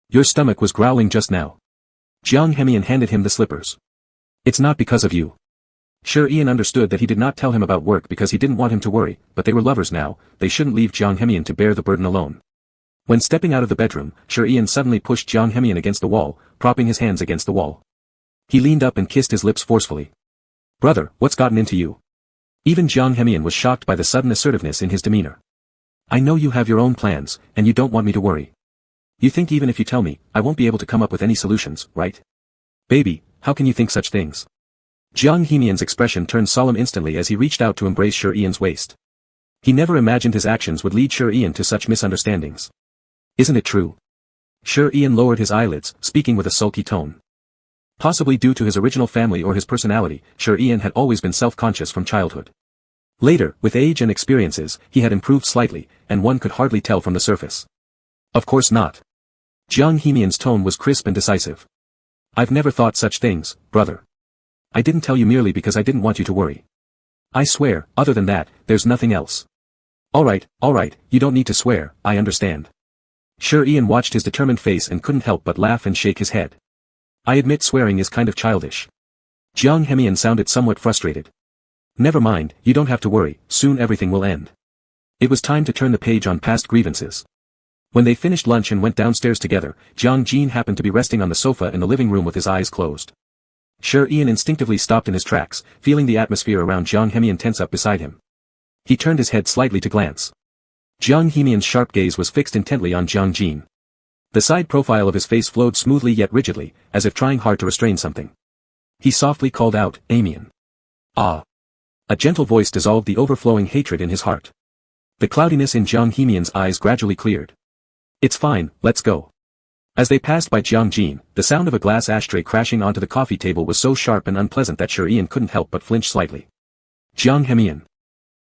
Your stomach was growling just now. Jiang Hemian handed him the slippers. It's not because of you. Sure Ian understood that he did not tell him about work because he didn't want him to worry, but they were lovers now, they shouldn't leave Jiang Hemian to bear the burden alone. When stepping out of the bedroom, Sure Ian suddenly pushed Jiang Hemian against the wall, propping his hands against the wall. He leaned up and kissed his lips forcefully. Brother, what's gotten into you? Even Jiang Hemian was shocked by the sudden assertiveness in his demeanor. I know you have your own plans, and you don't want me to worry. You think even if you tell me, I won't be able to come up with any solutions, right? Baby, how can you think such things? Jiang Hemian's expression turned solemn instantly as he reached out to embrace Sure Ian's waist. He never imagined his actions would lead Sure Ian to such misunderstandings. Isn't it true? Sure Ian lowered his eyelids, speaking with a sulky tone. Possibly due to his original family or his personality, Sure Ian had always been self-conscious from childhood. Later, with age and experiences, he had improved slightly, and one could hardly tell from the surface. Of course not. Jiang Hemian's tone was crisp and decisive. I've never thought such things, brother. I didn't tell you merely because I didn't want you to worry. I swear, other than that, there's nothing else. Alright, you don't need to swear, I understand. Sure Ian watched his determined face and couldn't help but laugh and shake his head. I admit swearing is kind of childish. Jiang Hemian sounded somewhat frustrated. Never mind, you don't have to worry, soon everything will end. It was time to turn the page on past grievances. When they finished lunch and went downstairs together, Jiang Jin happened to be resting on the sofa in the living room with his eyes closed. Sure Ian instinctively stopped in his tracks, feeling the atmosphere around Jiang Hemian tense up beside him. He turned his head slightly to glance. Jiang Hemian's sharp gaze was fixed intently on Jiang Jin. The side profile of his face flowed smoothly yet rigidly, as if trying hard to restrain something. He softly called out, "Amian." "Ah." A gentle voice dissolved the overflowing hatred in his heart. The cloudiness in Jiang Hemian's eyes gradually cleared. "It's fine, let's go." As they passed by Jiang Jin, the sound of a glass ashtray crashing onto the coffee table was so sharp and unpleasant that Sure Ian couldn't help but flinch slightly. "Jiang Hemian.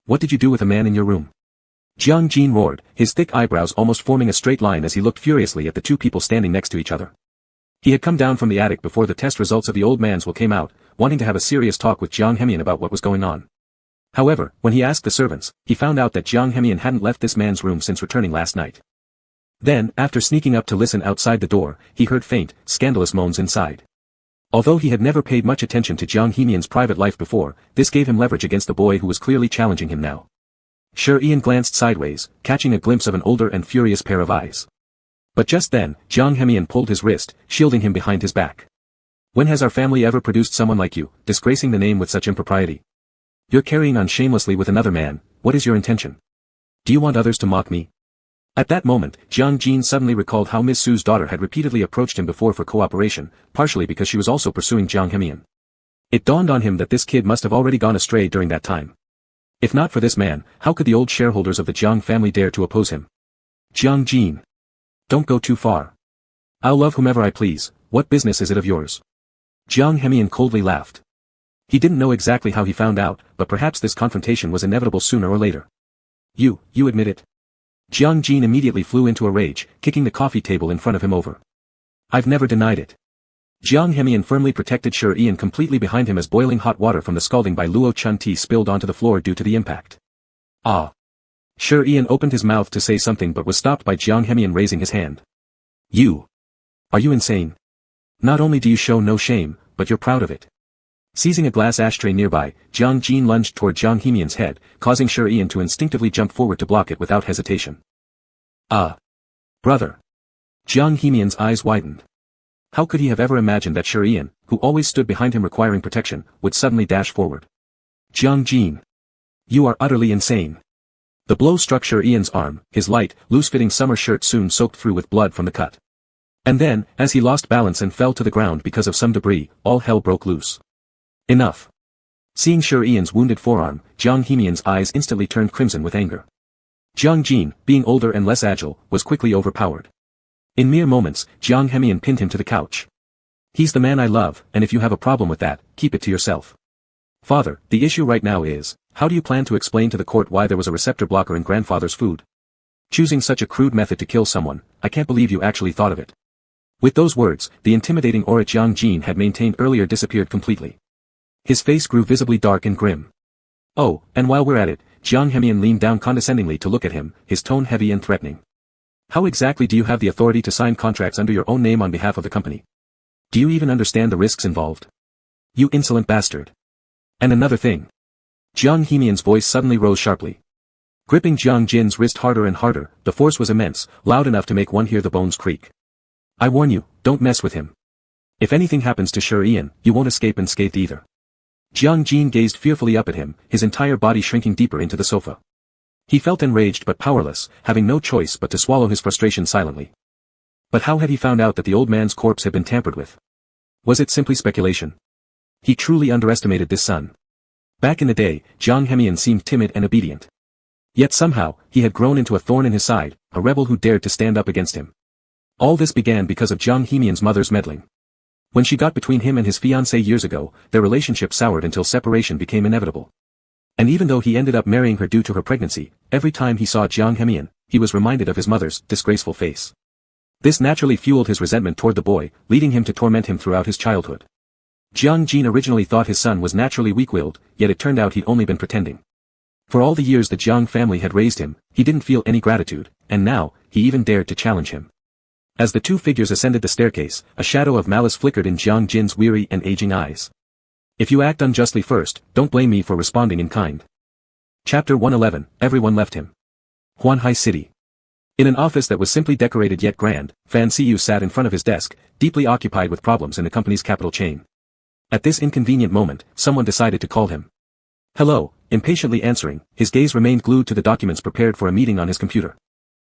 What did you do with a man in your room?" Jiang Jin roared, his thick eyebrows almost forming a straight line as he looked furiously at the two people standing next to each other. He had come down from the attic before the test results of the old man's will came out, wanting to have a serious talk with Jiang Hemian about what was going on. However, when he asked the servants, he found out that Jiang Hemian hadn't left this man's room since returning last night. Then, after sneaking up to listen outside the door, he heard faint, scandalous moans inside. Although he had never paid much attention to Jiang Hemian's private life before, this gave him leverage against the boy who was clearly challenging him now. Sure Ian glanced sideways, catching a glimpse of an older and furious pair of eyes. But just then, Jiang Hemian pulled his wrist, shielding him behind his back. "When has our family ever produced someone like you, disgracing the name with such impropriety? You're carrying on shamelessly with another man, what is your intention? Do you want others to mock me?" At that moment, Jiang Jin suddenly recalled how Miss Su's daughter had repeatedly approached him before for cooperation, partially because she was also pursuing Jiang Hemian. It dawned on him that this kid must have already gone astray during that time. If not for this man, how could the old shareholders of the Jiang family dare to oppose him? "Jiang Jin. Don't go too far. I'll love whomever I please, what business is it of yours?" Jiang Hemian coldly laughed. He didn't know exactly how he found out, but perhaps this confrontation was inevitable sooner or later. You admit it?" Jiang Jin immediately flew into a rage, kicking the coffee table in front of him over. "I've never denied it." Jiang Hemian firmly protected Sure Ian completely behind him as boiling hot water from the scalding by Luo Chun tea spilled onto the floor due to the impact. "Ah." Sure Ian opened his mouth to say something but was stopped by Jiang Hemian raising his hand. Are you insane? Not only do you show no shame, but you're proud of it." Seizing a glass ashtray nearby, Jiang Jin lunged toward Jiang Hemian's head, causing Sure Ian to instinctively jump forward to block it without hesitation. Brother." Jiang Hemian's eyes widened. How could he have ever imagined that Sure Ian, who always stood behind him requiring protection, would suddenly dash forward? "Jiang Jin. You are utterly insane." The blow struck Sure Ian's arm, his light, loose-fitting summer shirt soon soaked through with blood from the cut. And then, as he lost balance and fell to the ground because of some debris, all hell broke loose. "Enough." Seeing Sure Ian's wounded forearm, Jiang Hemian's eyes instantly turned crimson with anger. Jiang Jin, being older and less agile, was quickly overpowered. In mere moments, Jiang Hemian pinned him to the couch. "He's the man I love, and if you have a problem with that, keep it to yourself. Father, the issue right now is, how do you plan to explain to the court why there was a receptor blocker in grandfather's food? Choosing such a crude method to kill someone, I can't believe you actually thought of it." With those words, the intimidating aura Jiang Jin had maintained earlier disappeared completely. His face grew visibly dark and grim. "Oh, and while we're at it," Jiang Hemian leaned down condescendingly to look at him, his tone heavy and threatening. "How exactly do you have the authority to sign contracts under your own name on behalf of the company? Do you even understand the risks involved? You insolent bastard. And another thing." Jiang Hemian's voice suddenly rose sharply. Gripping Jiang Jin's wrist harder and harder, the force was immense, loud enough to make one hear the bones creak. "I warn you, don't mess with him. If anything happens to Sure Ian, you won't escape unscathed either." Jiang Jin gazed fearfully up at him, his entire body shrinking deeper into the sofa. He felt enraged but powerless, having no choice but to swallow his frustration silently. But how had he found out that the old man's corpse had been tampered with? Was it simply speculation? He truly underestimated this son. Back in the day, Jiang Hemian seemed timid and obedient. Yet somehow, he had grown into a thorn in his side, a rebel who dared to stand up against him. All this began because of Jiang Hemian's mother's meddling. When she got between him and his fiancée years ago, their relationship soured until separation became inevitable. And even though he ended up marrying her due to her pregnancy, every time he saw Jiang Hemian, he was reminded of his mother's disgraceful face. This naturally fueled his resentment toward the boy, leading him to torment him throughout his childhood. Jiang Jin originally thought his son was naturally weak-willed, yet it turned out he'd only been pretending. For all the years the Jiang family had raised him, he didn't feel any gratitude, and now, he even dared to challenge him. As the two figures ascended the staircase, a shadow of malice flickered in Jiang Jin's weary and aging eyes. "If you act unjustly first, don't blame me for responding in kind." Chapter 111, Everyone left him. Huanhai City. In an office that was simply decorated yet grand, Fan Siyu sat in front of his desk, deeply occupied with problems in the company's capital chain. At this inconvenient moment, someone decided to call him. Hello, impatiently answering, his gaze remained glued to the documents prepared for a meeting on his computer.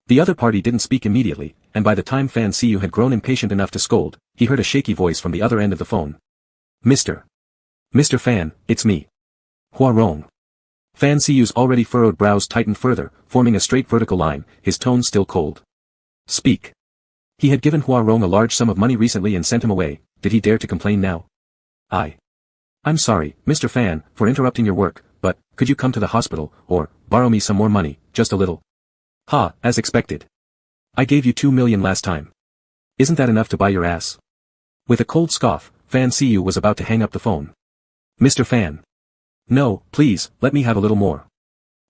The other party didn't speak immediately, and by the time Fan Siyu had grown impatient enough to scold, he heard a shaky voice from the other end of the phone. Mr. Fan, it's me. Hua Rong. Fan Siyu's already furrowed brows tightened further, forming a straight vertical line, his tone still cold. Speak. He had given Hua Rong a large sum of money recently and sent him away, did he dare to complain now? I'm sorry, Mr. Fan, for interrupting your work, but, could you come to the hospital, or, borrow me some more money, just a little? Ha, as expected. I gave you 2 million last time. Isn't that enough to buy your ass? With a cold scoff, Fan Siyu was about to hang up the phone. Mr. Fan. No, please, let me have a little more.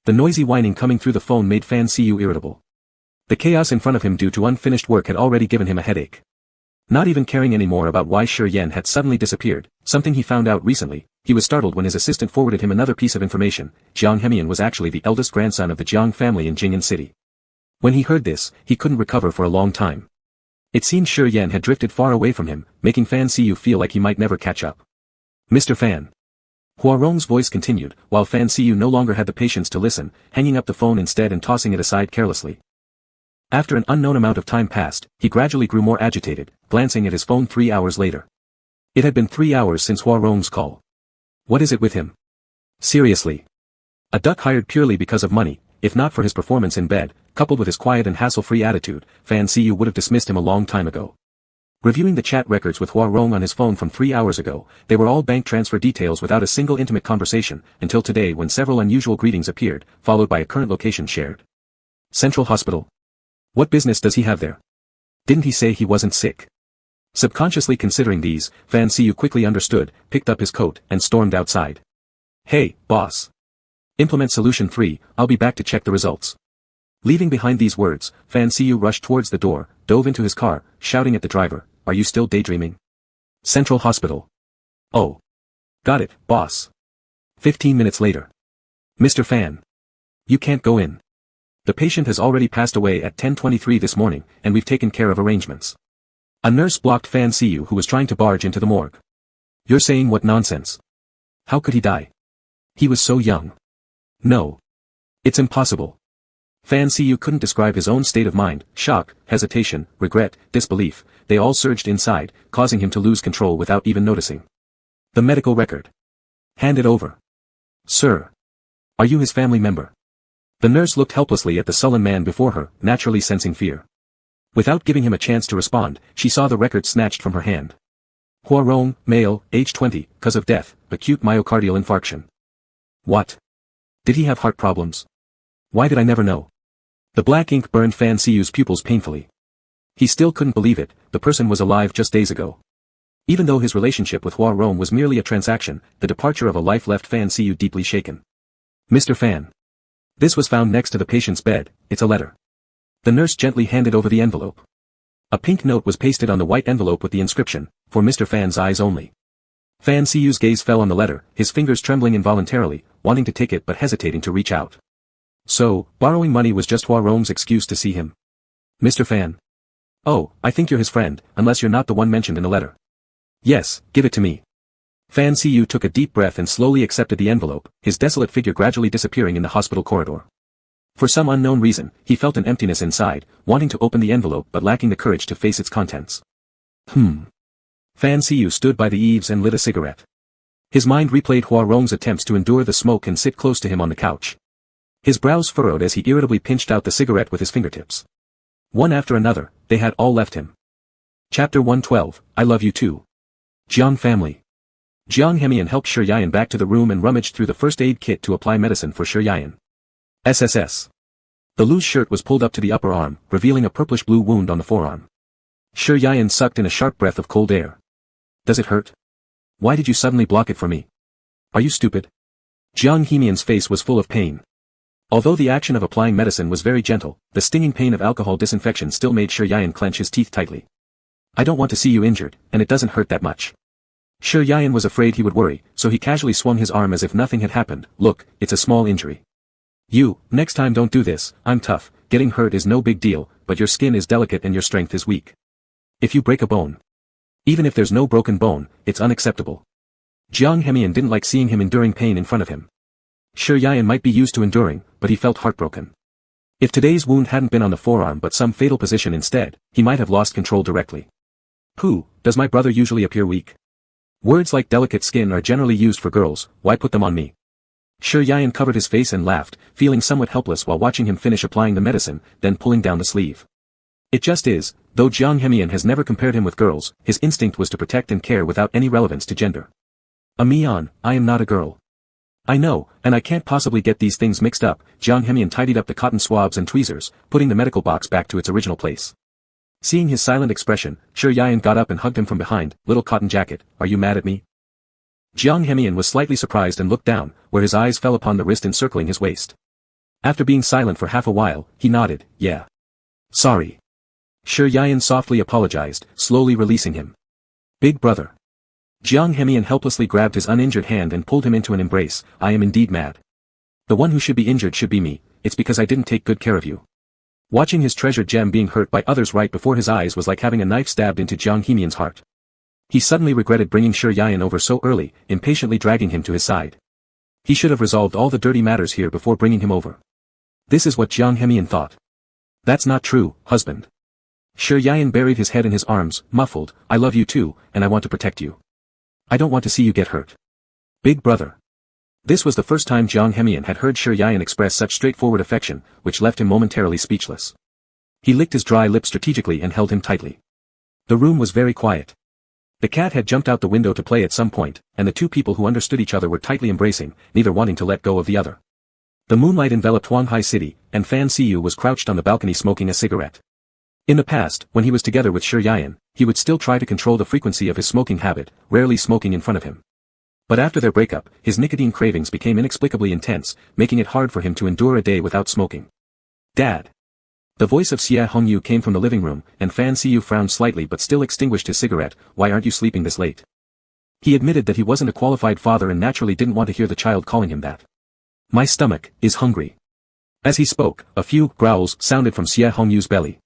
The noisy whining coming through the phone made Fan Siyu irritable. The chaos in front of him due to unfinished work had already given him a headache. Not even caring anymore about why Shi Yan had suddenly disappeared, something he found out recently, he was startled when his assistant forwarded him another piece of information. Jiang Hemian was actually the eldest grandson of the Jiang family in Jing'an City. When he heard this, he couldn't recover for a long time. It seemed Shi Yan had drifted far away from him, making Fan Siyu feel like he might never catch up. Mr. Fan. Hua Rong's voice continued, while Fan Siyu no longer had the patience to listen, hanging up the phone instead and tossing it aside carelessly. After an unknown amount of time passed, he gradually grew more agitated, glancing at his phone 3 hours later. It had been 3 hours since Hua Rong's call. What is it with him? Seriously. A duck hired purely because of money, if not for his performance in bed, coupled with his quiet and hassle-free attitude, Fan Siyu would have dismissed him a long time ago. Reviewing the chat records with Hua Rong on his phone from 3 hours ago, they were all bank transfer details without a single intimate conversation, until today when several unusual greetings appeared, followed by a current location shared. Central Hospital. What business does he have there? Didn't he say he wasn't sick? Subconsciously considering these, Fan Siyu quickly understood, picked up his coat, and stormed outside. Hey, boss. Implement solution 3, I'll be back to check the results. Leaving behind these words, Fan Siyu rushed towards the door, dove into his car, shouting at the driver, are you still daydreaming? Central Hospital. Oh. Got it, boss. 15 minutes later. Mr. Fan. You can't go in. The patient has already passed away at 10:23 this morning, and we've taken care of arrangements. A nurse blocked Fan Siyu who was trying to barge into the morgue. You're saying what nonsense? How could he die? He was so young. No. It's impossible. Fan Siyu couldn't describe his own state of mind, shock, hesitation, regret, disbelief, they all surged inside, causing him to lose control without even noticing. The medical record. Hand it over. Sir. Are you his family member? The nurse looked helplessly at the sullen man before her, naturally sensing fear. Without giving him a chance to respond, she saw the record snatched from her hand. Hua Rong, male, age 20, cause of death, acute myocardial infarction. What? Did he have heart problems? Why did I never know? The black ink burned Fan Siyu's pupils painfully. He still couldn't believe it, the person was alive just days ago. Even though his relationship with Hua Rong was merely a transaction, the departure of a life left Fan Siyu deeply shaken. Mr. Fan. This was found next to the patient's bed, it's a letter. The nurse gently handed over the envelope. A pink note was pasted on the white envelope with the inscription, for Mr. Fan's eyes only. Fan Siyu's gaze fell on the letter, his fingers trembling involuntarily, wanting to take it but hesitating to reach out. So, borrowing money was just Hua Rong's excuse to see him. Mr. Fan. Oh, I think you're his friend, unless you're not the one mentioned in the letter. Yes, give it to me. Fan Siyu took a deep breath and slowly accepted the envelope, his desolate figure gradually disappearing in the hospital corridor. For some unknown reason, he felt an emptiness inside, wanting to open the envelope but lacking the courage to face its contents. Fan Siyu stood by the eaves and lit a cigarette. His mind replayed Hua Rong's attempts to endure the smoke and sit close to him on the couch. His brows furrowed as he irritably pinched out the cigarette with his fingertips. One after another, they had all left him. Chapter 112, I Love You Too. Jiang Family. Jiang Hemian helped Shi Yan back to the room and rummaged through the first aid kit to apply medicine for Shi Yan. SSS. The loose shirt was pulled up to the upper arm, revealing a purplish-blue wound on the forearm. Shi Yan sucked in a sharp breath of cold air. Does it hurt? Why did you suddenly block it for me? Are you stupid? Jiang Hemian's face was full of pain. Although the action of applying medicine was very gentle, the stinging pain of alcohol disinfection still made Shi Yan clench his teeth tightly. I don't want to see you injured, and it doesn't hurt that much. Shi Yan was afraid he would worry, so he casually swung his arm as if nothing had happened. Look, it's a small injury. You, next time don't do this, I'm tough, getting hurt is no big deal, but your skin is delicate and your strength is weak. If you break a bone, even if there's no broken bone, it's unacceptable. Jiang Hemian didn't like seeing him enduring pain in front of him. Sure, Yayan might be used to enduring, but he felt heartbroken. If today's wound hadn't been on the forearm but some fatal position instead, he might have lost control directly. Does my brother usually appear weak? Words like delicate skin are generally used for girls, why put them on me? Sure, Yayan covered his face and laughed, feeling somewhat helpless while watching him finish applying the medicine, then pulling down the sleeve. It just is, though Jiang Hemian has never compared him with girls, his instinct was to protect and care without any relevance to gender. Mian, I am not a girl. I know, and I can't possibly get these things mixed up. Jiang Hemian tidied up the cotton swabs and tweezers, putting the medical box back to its original place. Seeing his silent expression, Sure Yayan got up and hugged him from behind. Little cotton jacket, are you mad at me? Jiang Hemian was slightly surprised and looked down, where his eyes fell upon the wrist encircling his waist. After being silent for half a while, he nodded, yeah. Sorry. Sure Yayan softly apologized, slowly releasing him. Big brother. Jiang Hemian helplessly grabbed his uninjured hand and pulled him into an embrace. I am indeed mad. The one who should be injured should be me, it's because I didn't take good care of you. Watching his treasured gem being hurt by others right before his eyes was like having a knife stabbed into Jiang Hemian's heart. He suddenly regretted bringing Sure Yayan over so early, impatiently dragging him to his side. He should have resolved all the dirty matters here before bringing him over. This is what Jiang Hemian thought. That's not true, husband. Sure Yayan buried his head in his arms, muffled, I love you too, and I want to protect you. I don't want to see you get hurt. Big brother. This was the first time Jiang Hemian had heard Sure Yayan express such straightforward affection, which left him momentarily speechless. He licked his dry lips strategically and held him tightly. The room was very quiet. The cat had jumped out the window to play at some point, and the two people who understood each other were tightly embracing, neither wanting to let go of the other. The moonlight enveloped Huanghai City, and Fan Siyu was crouched on the balcony smoking a cigarette. In the past, when he was together with Sure Yayan, he would still try to control the frequency of his smoking habit, rarely smoking in front of him. But after their breakup, his nicotine cravings became inexplicably intense, making it hard for him to endure a day without smoking. Dad. The voice of Xie Hongyu came from the living room, and Fan Siyu frowned slightly but still extinguished his cigarette. Why aren't you sleeping this late? He admitted that he wasn't a qualified father and naturally didn't want to hear the child calling him that. My stomach is hungry. As he spoke, a few growls sounded from Xie Hongyu's belly.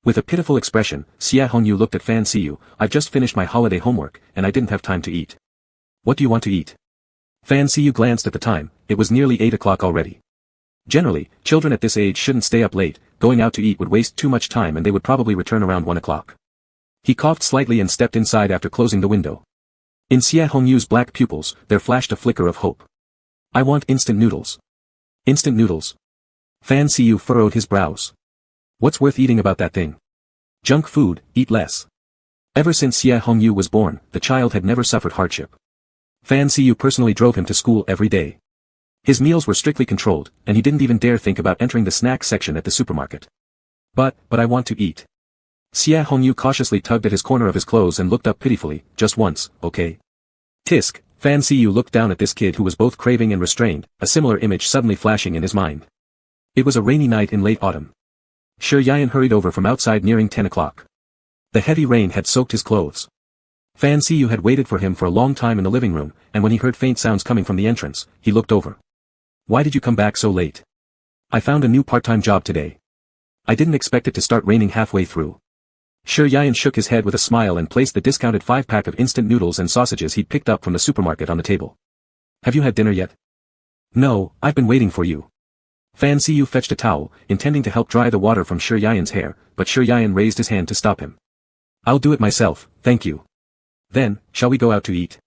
With a pitiful expression, Xie Hongyu looked at Fan Siyu. I've just finished my holiday homework, and I didn't have time to eat. What do you want to eat? Fan Siyu glanced at the time, it was nearly 8 o'clock already. Generally, children at this age shouldn't stay up late, going out to eat would waste too much time and they would probably return around 1 o'clock. He coughed slightly and stepped inside after closing the window. In Xie Hongyu's black pupils, there flashed a flicker of hope. I want instant noodles. Instant noodles. Fan Siyu furrowed his brows. What's worth eating about that thing? Junk food, eat less. Ever since Xie Hongyu was born, the child had never suffered hardship. Fan Siyu personally drove him to school every day. His meals were strictly controlled, and he didn't even dare think about entering the snack section at the supermarket. But I want to eat. Xie Hongyu cautiously tugged at his corner of his clothes and looked up pitifully, just once, okay? Tisk, Fan Siyu looked down at this kid who was both craving and restrained, a similar image suddenly flashing in his mind. It was a rainy night in late autumn. Sure Yayan hurried over from outside nearing 10 o'clock. The heavy rain had soaked his clothes. Fan Siyu had waited for him for a long time in the living room, and when he heard faint sounds coming from the entrance, he looked over. Why did you come back so late? I found a new part-time job today. I didn't expect it to start raining halfway through. Sure Yayan shook his head with a smile and placed the discounted 5-pack of instant noodles and sausages he'd picked up from the supermarket on the table. Have you had dinner yet? No, I've been waiting for you. Fan Siyu fetched a towel, intending to help dry the water from Sure Yayan's hair, but Sure Yayan raised his hand to stop him. I'll do it myself, thank you. Then, shall we go out to eat?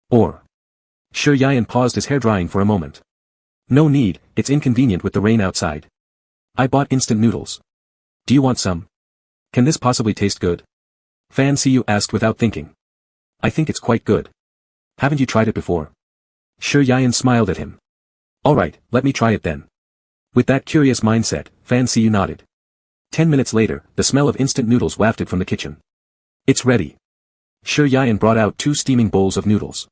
Or? Sure Yayan paused his hair drying for a moment. No need, it's inconvenient with the rain outside. I bought instant noodles. Do you want some? Can this possibly taste good? Fan Siyu asked without thinking. I think it's quite good. Haven't you tried it before? Sure Yayan smiled at him. Alright, let me try it then. With that curious mindset, Fan Siyu nodded. 10 minutes later, the smell of instant noodles wafted from the kitchen. It's ready. Sure Yayan brought out 2 steaming bowls of noodles.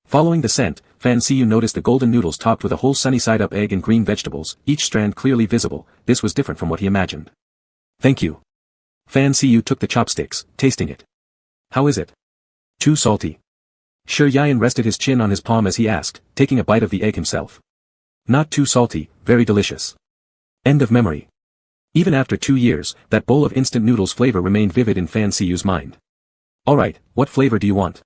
Following the scent, Fan Siyu noticed the golden noodles topped with a whole sunny-side-up egg and green vegetables, each strand clearly visible. This was different from what he imagined. Thank you. Fan Siyu took the chopsticks, tasting it. How is it? Too salty. Sure Yayan rested his chin on his palm as he asked, taking a bite of the egg himself. Not too salty, very delicious. End of memory. Even after 2 years, that bowl of instant noodles flavor remained vivid in Fan Siyu's mind. Alright, what flavor do you want?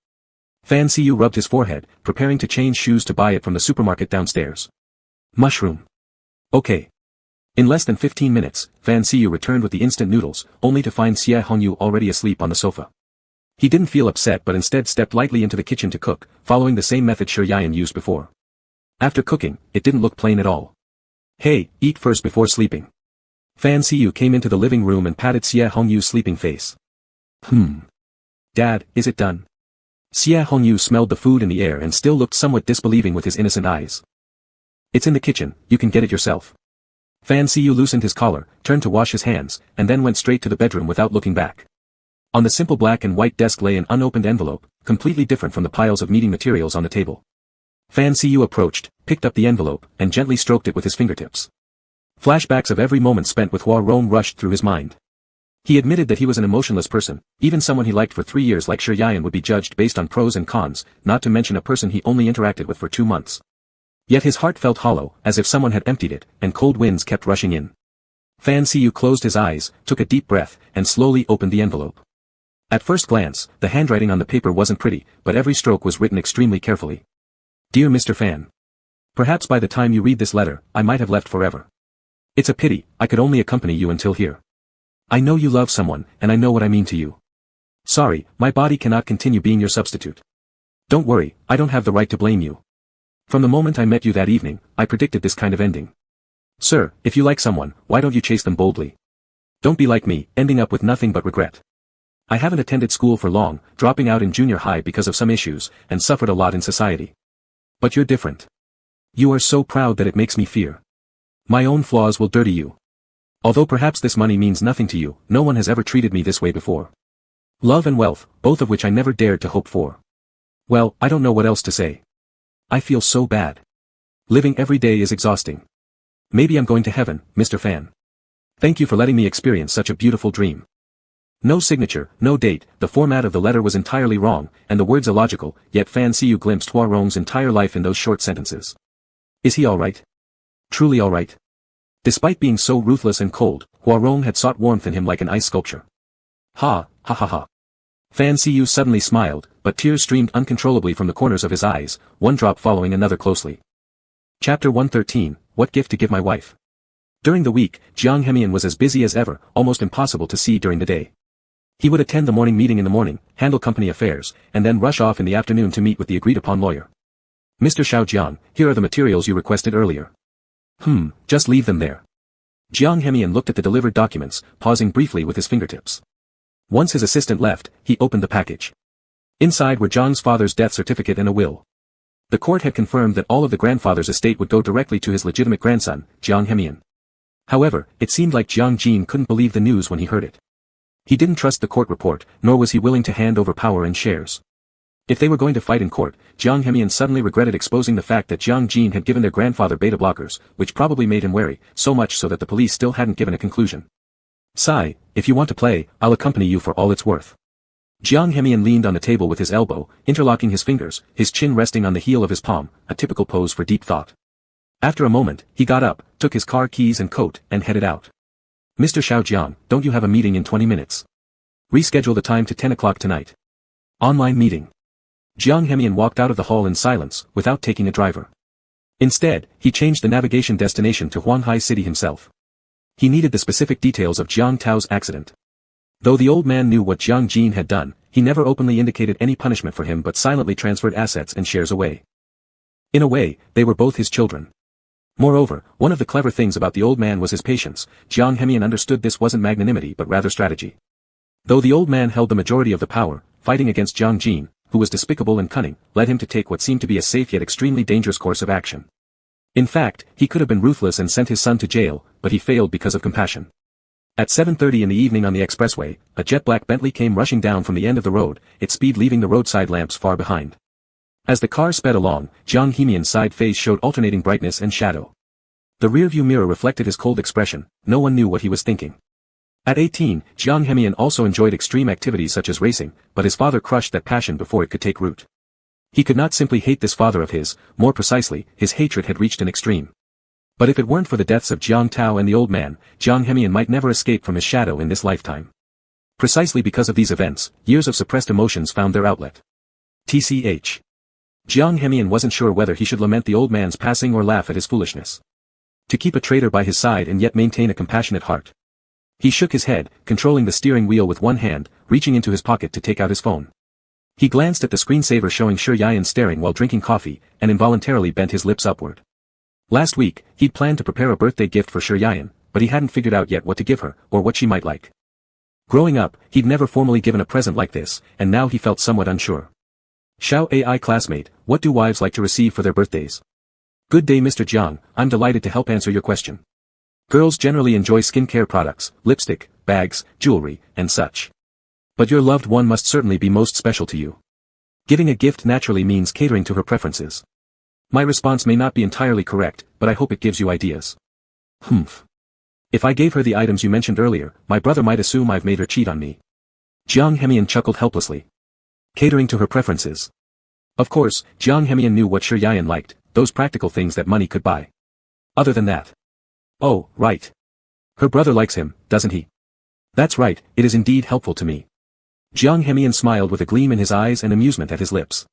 Fan Siyu rubbed his forehead, preparing to change shoes to buy it from the supermarket downstairs. Mushroom. Okay. In less than 15 minutes, Fan Siyu returned with the instant noodles, only to find Xie Hongyu already asleep on the sofa. He didn't feel upset but instead stepped lightly into the kitchen to cook, following the same method Shi Yian used before. After cooking, it didn't look plain at all. Hey, eat first before sleeping. Fan Siyu came into the living room and patted Xie Hongyu's sleeping face. Dad, is it done? Xie Hongyu smelled the food in the air and still looked somewhat disbelieving with his innocent eyes. It's in the kitchen, you can get it yourself. Fan Siyu loosened his collar, turned to wash his hands, and then went straight to the bedroom without looking back. On the simple black and white desk lay an unopened envelope, completely different from the piles of meeting materials on the table. Fan Siyu approached, picked up the envelope, and gently stroked it with his fingertips. Flashbacks of every moment spent with Hua Rong rushed through his mind. He admitted that he was an emotionless person, even someone he liked for 3 years like Shi Yian would be judged based on pros and cons, not to mention a person he only interacted with for 2 months. Yet his heart felt hollow, as if someone had emptied it, and cold winds kept rushing in. Fan Siyu closed his eyes, took a deep breath, and slowly opened the envelope. At first glance, the handwriting on the paper wasn't pretty, but every stroke was written extremely carefully. Dear Mr. Fan. Perhaps by the time you read this letter, I might have left forever. It's a pity, I could only accompany you until here. I know you love someone, and I know what I mean to you. Sorry, my body cannot continue being your substitute. Don't worry, I don't have the right to blame you. From the moment I met you that evening, I predicted this kind of ending. Sir, if you like someone, why don't you chase them boldly? Don't be like me, ending up with nothing but regret. I haven't attended school for long, dropping out in junior high because of some issues, and suffered a lot in society. But you're different. You are so proud that it makes me fear. My own flaws will dirty you. Although perhaps this money means nothing to you, no one has ever treated me this way before. Love and wealth, both of which I never dared to hope for. Well, I don't know what else to say. I feel so bad. Living every day is exhausting. Maybe I'm going to heaven, Mr. Fan. Thank you for letting me experience such a beautiful dream. No signature, no date, the format of the letter was entirely wrong, and the words illogical, yet Fan Siyu glimpsed Hua Rong's entire life in those short sentences. Is he alright? Truly alright? Despite being so ruthless and cold, Hua Rong had sought warmth in him like an ice sculpture. Ha, ha ha ha. Fan Siyu suddenly smiled, but tears streamed uncontrollably from the corners of his eyes, one drop following another closely. Chapter 113, What Gift to Give My Wife? During the week, Jiang Hemian was as busy as ever, almost impossible to see during the day. He would attend the morning meeting in the morning, handle company affairs, and then rush off in the afternoon to meet with the agreed-upon lawyer. Mr. Xiao Jiang, here are the materials you requested earlier. Just leave them there. Jiang Hemian looked at the delivered documents, pausing briefly with his fingertips. Once his assistant left, he opened the package. Inside were Jiang's father's death certificate and a will. The court had confirmed that all of the grandfather's estate would go directly to his legitimate grandson, Jiang Hemian. However, it seemed like Jiang Jin couldn't believe the news when he heard it. He didn't trust the court report, nor was he willing to hand over power and shares. If they were going to fight in court, Jiang Hemian suddenly regretted exposing the fact that Jiang Jin had given their grandfather beta blockers, which probably made him wary, so much so that the police still hadn't given a conclusion. Sai, if you want to play, I'll accompany you for all it's worth. Jiang Hemian leaned on the table with his elbow, interlocking his fingers, his chin resting on the heel of his palm, a typical pose for deep thought. After a moment, he got up, took his car keys and coat, and headed out. Mr. Xiao Jiang, don't you have a meeting in 20 minutes? Reschedule the time to 10 o'clock tonight. Online meeting. Jiang Hemian walked out of the hall in silence, without taking a driver. Instead, he changed the navigation destination to Huanghai City himself. He needed the specific details of Jiang Tao's accident. Though the old man knew what Jiang Jin had done, he never openly indicated any punishment for him but silently transferred assets and shares away. In a way, they were both his children. Moreover, one of the clever things about the old man was his patience. Jiang Hemian understood this wasn't magnanimity but rather strategy. Though the old man held the majority of the power, fighting against Jiang Jin, who was despicable and cunning, led him to take what seemed to be a safe yet extremely dangerous course of action. In fact, he could have been ruthless and sent his son to jail, but he failed because of compassion. At 7:30 in the evening on the expressway, a jet-black Bentley came rushing down from the end of the road, its speed leaving the roadside lamps far behind. As the car sped along, Jiang Hemian's side face showed alternating brightness and shadow. The rearview mirror reflected his cold expression, no one knew what he was thinking. At 18, Jiang Hemian also enjoyed extreme activities such as racing, but his father crushed that passion before it could take root. He could not simply hate this father of his, more precisely, his hatred had reached an extreme. But if it weren't for the deaths of Jiang Tao and the old man, Jiang Hemian might never escape from his shadow in this lifetime. Precisely because of these events, years of suppressed emotions found their outlet. TCH. Jiang Hemian wasn't sure whether he should lament the old man's passing or laugh at his foolishness. To keep a traitor by his side and yet maintain a compassionate heart. He shook his head, controlling the steering wheel with one hand, reaching into his pocket to take out his phone. He glanced at the screensaver showing Shi Yayan staring while drinking coffee, and involuntarily bent his lips upward. Last week, he'd planned to prepare a birthday gift for Shi Yayan, but he hadn't figured out yet what to give her, or what she might like. Growing up, he'd never formally given a present like this, and now he felt somewhat unsure. Xiao AI classmate, what do wives like to receive for their birthdays? Good day Mr. Jiang, I'm delighted to help answer your question. Girls generally enjoy skincare products, lipstick, bags, jewelry, and such. But your loved one must certainly be most special to you. Giving a gift naturally means catering to her preferences. My response may not be entirely correct, but I hope it gives you ideas. Humph. If I gave her the items you mentioned earlier, my brother might assume I've made her cheat on me. Jiang Hemian chuckled helplessly. Catering to her preferences. Of course, Jiang Hemian knew what Shi Yayan liked, those practical things that money could buy. Other than that. Oh, right. Her brother likes him, doesn't he? That's right, it is indeed helpful to me. Jiang Hemian smiled with a gleam in his eyes and amusement at his lips.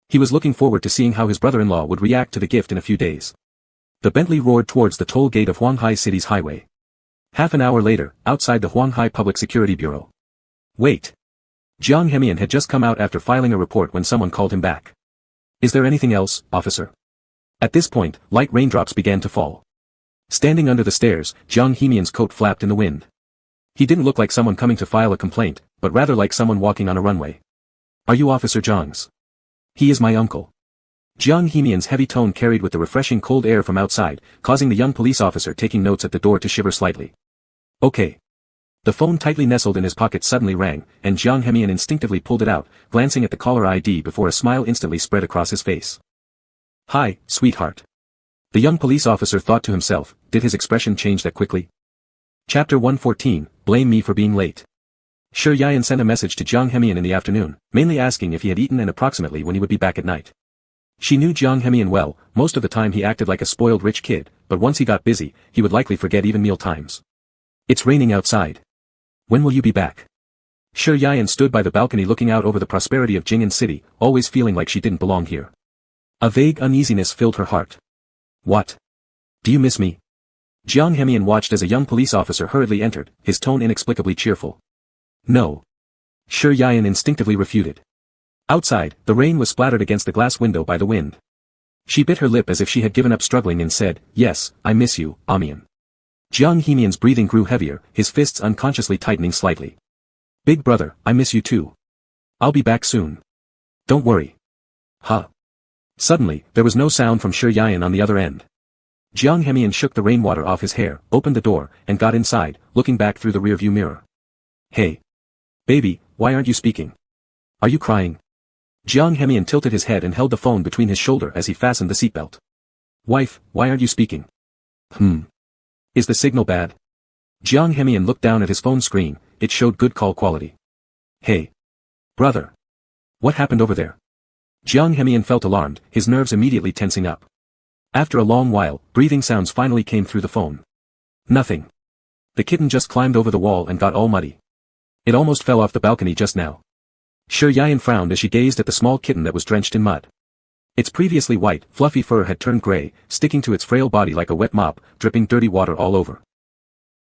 He was looking forward to seeing how his brother-in-law would react to the gift in a few days. The Bentley roared towards the toll gate of Huanghai City's highway. Half an hour later, outside the Huanghai Public Security Bureau. Wait. Jiang Hemian had just come out after filing a report when someone called him back. Is there anything else, officer? At this point, light raindrops began to fall. Standing under the stairs, Jiang Hemian's coat flapped in the wind. He didn't look like someone coming to file a complaint, but rather like someone walking on a runway. Are you Officer Jiang's? He is my uncle. Jiang Hemian's heavy tone carried with the refreshing cold air from outside, causing the young police officer taking notes at the door to shiver slightly. Okay. The phone tightly nestled in his pocket suddenly rang, and Jiang Hemian instinctively pulled it out, glancing at the caller ID before a smile instantly spread across his face. Hi, sweetheart. The young police officer thought to himself, did his expression change that quickly? Chapter 114, Blame Me for Being Late. Shi Yayan sent a message to Jiang Hemian in the afternoon, mainly asking if he had eaten and approximately when he would be back at night. She knew Jiang Hemian well, most of the time he acted like a spoiled rich kid, but once he got busy, he would likely forget even meal times. It's raining outside. When will you be back? Shi Yayan stood by the balcony looking out over the prosperity of Jing'an City, always feeling like she didn't belong here. A vague uneasiness filled her heart. What? Do you miss me? Jiang Hemian watched as a young police officer hurriedly entered, his tone inexplicably cheerful. No. Shi Yayan instinctively refuted. Outside, the rain was splattered against the glass window by the wind. She bit her lip as if she had given up struggling and said, Yes, I miss you, Amian. Jiang Hemian's breathing grew heavier, his fists unconsciously tightening slightly. Big brother, I miss you too. I'll be back soon. Don't worry. Huh. Suddenly, there was no sound from Shi Yayan on the other end. Jiang Hemian shook the rainwater off his hair, opened the door, and got inside, looking back through the rearview mirror. Hey. Baby, why aren't you speaking? Are you crying? Jiang Hemian tilted his head and held the phone between his shoulder as he fastened the seatbelt. Wife, why aren't you speaking? Is the signal bad? Jiang Hemian looked down at his phone screen, it showed good call quality. Hey. Brother. What happened over there? Jiang Hemian felt alarmed, his nerves immediately tensing up. After a long while, breathing sounds finally came through the phone. Nothing. The kitten just climbed over the wall and got all muddy. It almost fell off the balcony just now. Shi Yayan frowned as she gazed at the small kitten that was drenched in mud. Its previously white, fluffy fur had turned gray, sticking to its frail body like a wet mop, dripping dirty water all over.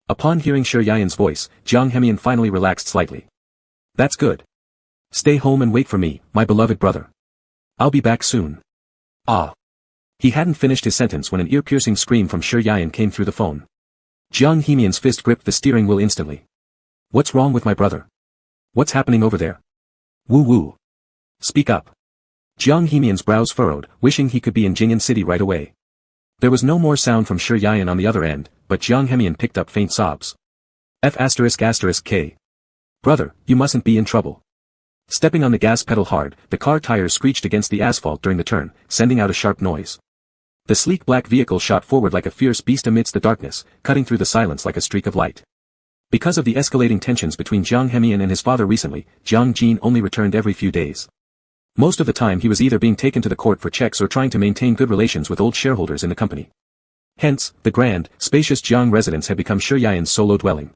Upon hearing Shi Yayan's voice, Jiang Hemian finally relaxed slightly. That's good. Stay home and wait for me, my beloved brother. I'll be back soon. Ah. He hadn't finished his sentence when an ear-piercing scream from Shi Yayan came through the phone. Jiang Hemian's fist gripped the steering wheel instantly. What's wrong with my brother? What's happening over there? Woo-woo. Speak up. Jiang Hemian's brows furrowed, wishing he could be in Jing'an City right away. There was no more sound from Shi Yayan on the other end, but Jiang Hemian picked up faint sobs. F***K. Brother, you mustn't be in trouble. Stepping on the gas pedal hard, the car tires screeched against the asphalt during the turn, sending out a sharp noise. The sleek black vehicle shot forward like a fierce beast amidst the darkness, cutting through the silence like a streak of light. Because of the escalating tensions between Jiang Hemian and his father recently, Jiang Jin only returned every few days. Most of the time he was either being taken to the court for checks or trying to maintain good relations with old shareholders in the company. Hence, the grand, spacious Jiang residence had become Shi Yayan's solo dwelling.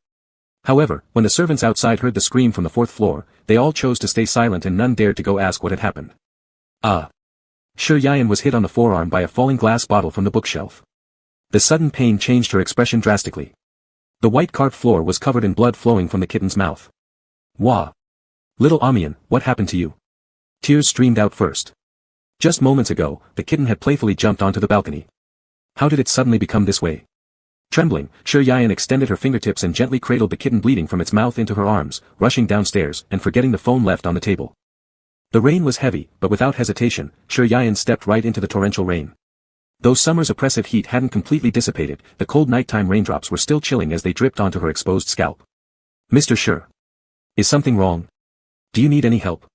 However, when the servants outside heard the scream from the 4th floor, they all chose to stay silent and none dared to go ask what had happened. Shi Yayan was hit on the forearm by a falling glass bottle from the bookshelf. The sudden pain changed her expression drastically. The white carved floor was covered in blood flowing from the kitten's mouth. Wah! Little Amian, what happened to you? Tears streamed out first. Just moments ago, the kitten had playfully jumped onto the balcony. How did it suddenly become this way? Trembling, Shi Yayan extended her fingertips and gently cradled the kitten bleeding from its mouth into her arms, rushing downstairs and forgetting the phone left on the table. The rain was heavy, but without hesitation, Shi Yayan stepped right into the torrential rain. Though summer's oppressive heat hadn't completely dissipated, the cold nighttime raindrops were still chilling as they dripped onto her exposed scalp. Mr. Shi. Is something wrong? Do you need any help?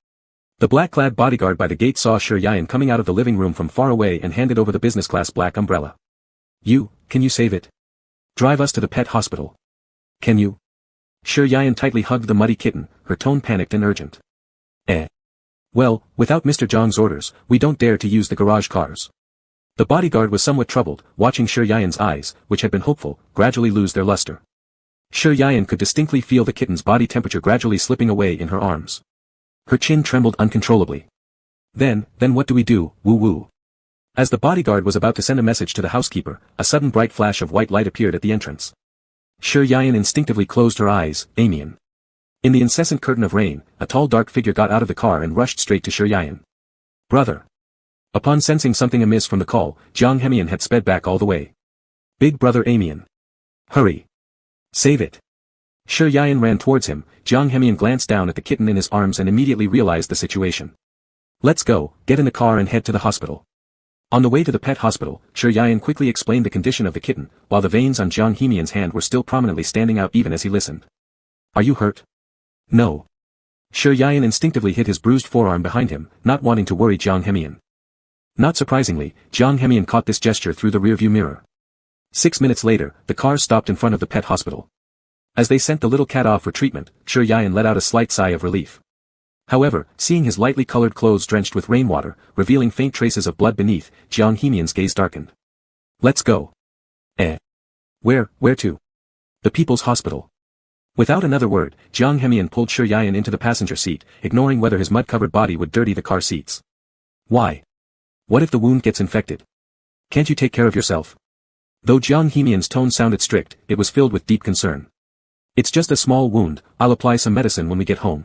The black-clad bodyguard by the gate saw Shi Yayan coming out of the living room from far away and handed over the business-class black umbrella. Can you save it? Drive us to the pet hospital. Can you? Shi Yayan tightly hugged the muddy kitten, her tone panicked and urgent. Well, without Mr. Zhang's orders, we don't dare to use the garage cars. The bodyguard was somewhat troubled, watching Shi Yayan's eyes, which had been hopeful, gradually lose their luster. Shi Yayan could distinctly feel the kitten's body temperature gradually slipping away in her arms. Her chin trembled uncontrollably. Then what do we do, woo-woo? As the bodyguard was about to send a message to the housekeeper, a sudden bright flash of white light appeared at the entrance. Shi Yayan instinctively closed her eyes, Amian. In the incessant curtain of rain, a tall dark figure got out of the car and rushed straight to Shi Yayan. Brother. Upon sensing something amiss from the call, Jiang Hemian had sped back all the way. Big brother Amian. Hurry. Save it. Shi Yayan ran towards him. Jiang Hemian glanced down at the kitten in his arms and immediately realized the situation. Let's go, get in the car and head to the hospital. On the way to the pet hospital, Shi Yayan quickly explained the condition of the kitten, while the veins on Jiang Hemian's hand were still prominently standing out even as he listened. Are you hurt? No. Shi Yayan instinctively hit his bruised forearm behind him, not wanting to worry Jiang Hemian. Not surprisingly, Jiang Hemian caught this gesture through the rearview mirror. 6 minutes later, the car stopped in front of the pet hospital. As they sent the little cat off for treatment, Shi Yayan let out a slight sigh of relief. However, seeing his lightly colored clothes drenched with rainwater, revealing faint traces of blood beneath, Jiang Hemian's gaze darkened. Let's go. Where to? The People's Hospital. Without another word, Jiang Hemian pulled Shi Yayan into the passenger seat, ignoring whether his mud-covered body would dirty the car seats. Why? What if the wound gets infected? Can't you take care of yourself? Though Jiang Hemian's tone sounded strict, it was filled with deep concern. It's just a small wound, I'll apply some medicine when we get home.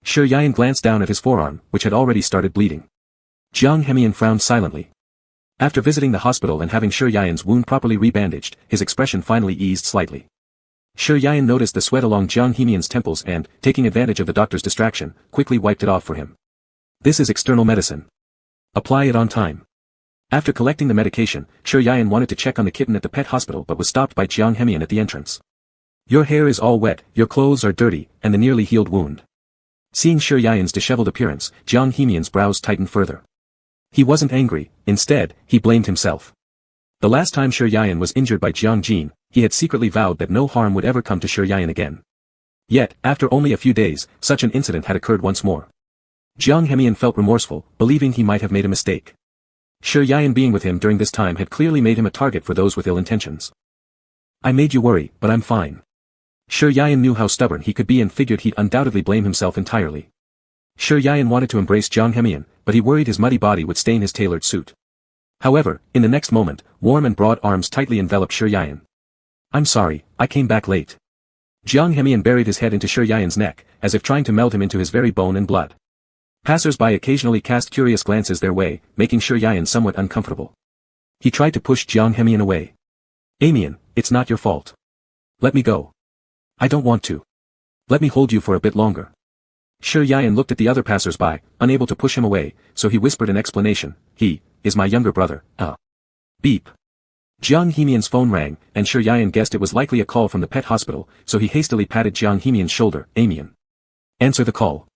Shi Yayan glanced down at his forearm, which had already started bleeding. Jiang Hemian frowned silently. After visiting the hospital and having Shi Yayan's wound properly rebandaged, his expression finally eased slightly. Shi Yayan noticed the sweat along Jiang Hemian's temples and, taking advantage of the doctor's distraction, quickly wiped it off for him. This is external medicine. Apply it on time. After collecting the medication, Shi Yayan wanted to check on the kitten at the pet hospital but was stopped by Jiang Hemian at the entrance. Your hair is all wet, your clothes are dirty, and the nearly healed wound. Seeing Shi Yayan's disheveled appearance, Jiang Hemian's brows tightened further. He wasn't angry, instead, he blamed himself. The last time Shi Yayan was injured by Jiang Jin, he had secretly vowed that no harm would ever come to Shi Yayan again. Yet, after only a few days, such an incident had occurred once more. Jiang Hemian felt remorseful, believing he might have made a mistake. Shi Yayan being with him during this time had clearly made him a target for those with ill intentions. I made you worry, but I'm fine. Shi Yayan knew how stubborn he could be and figured he'd undoubtedly blame himself entirely. Shi Yayan wanted to embrace Jiang Hemian, but he worried his muddy body would stain his tailored suit. However, in the next moment, warm and broad arms tightly enveloped Shi Yayan. I'm sorry, I came back late. Jiang Hemian buried his head into Shi Yayan's neck, as if trying to melt him into his very bone and blood. Passers-by occasionally cast curious glances their way, making Shi Yayan somewhat uncomfortable. He tried to push Jiang Hemian away. Amian, it's not your fault. Let me go. I don't want to. Let me hold you for a bit longer. Shi Yayan looked at the other passers-by, unable to push him away, so he whispered an explanation. He is my younger brother. Beep. Jiang Hemian's phone rang, and Shi Yayan guessed it was likely a call from the pet hospital, so he hastily patted Jiang Hemian's shoulder. Amian. Answer the call.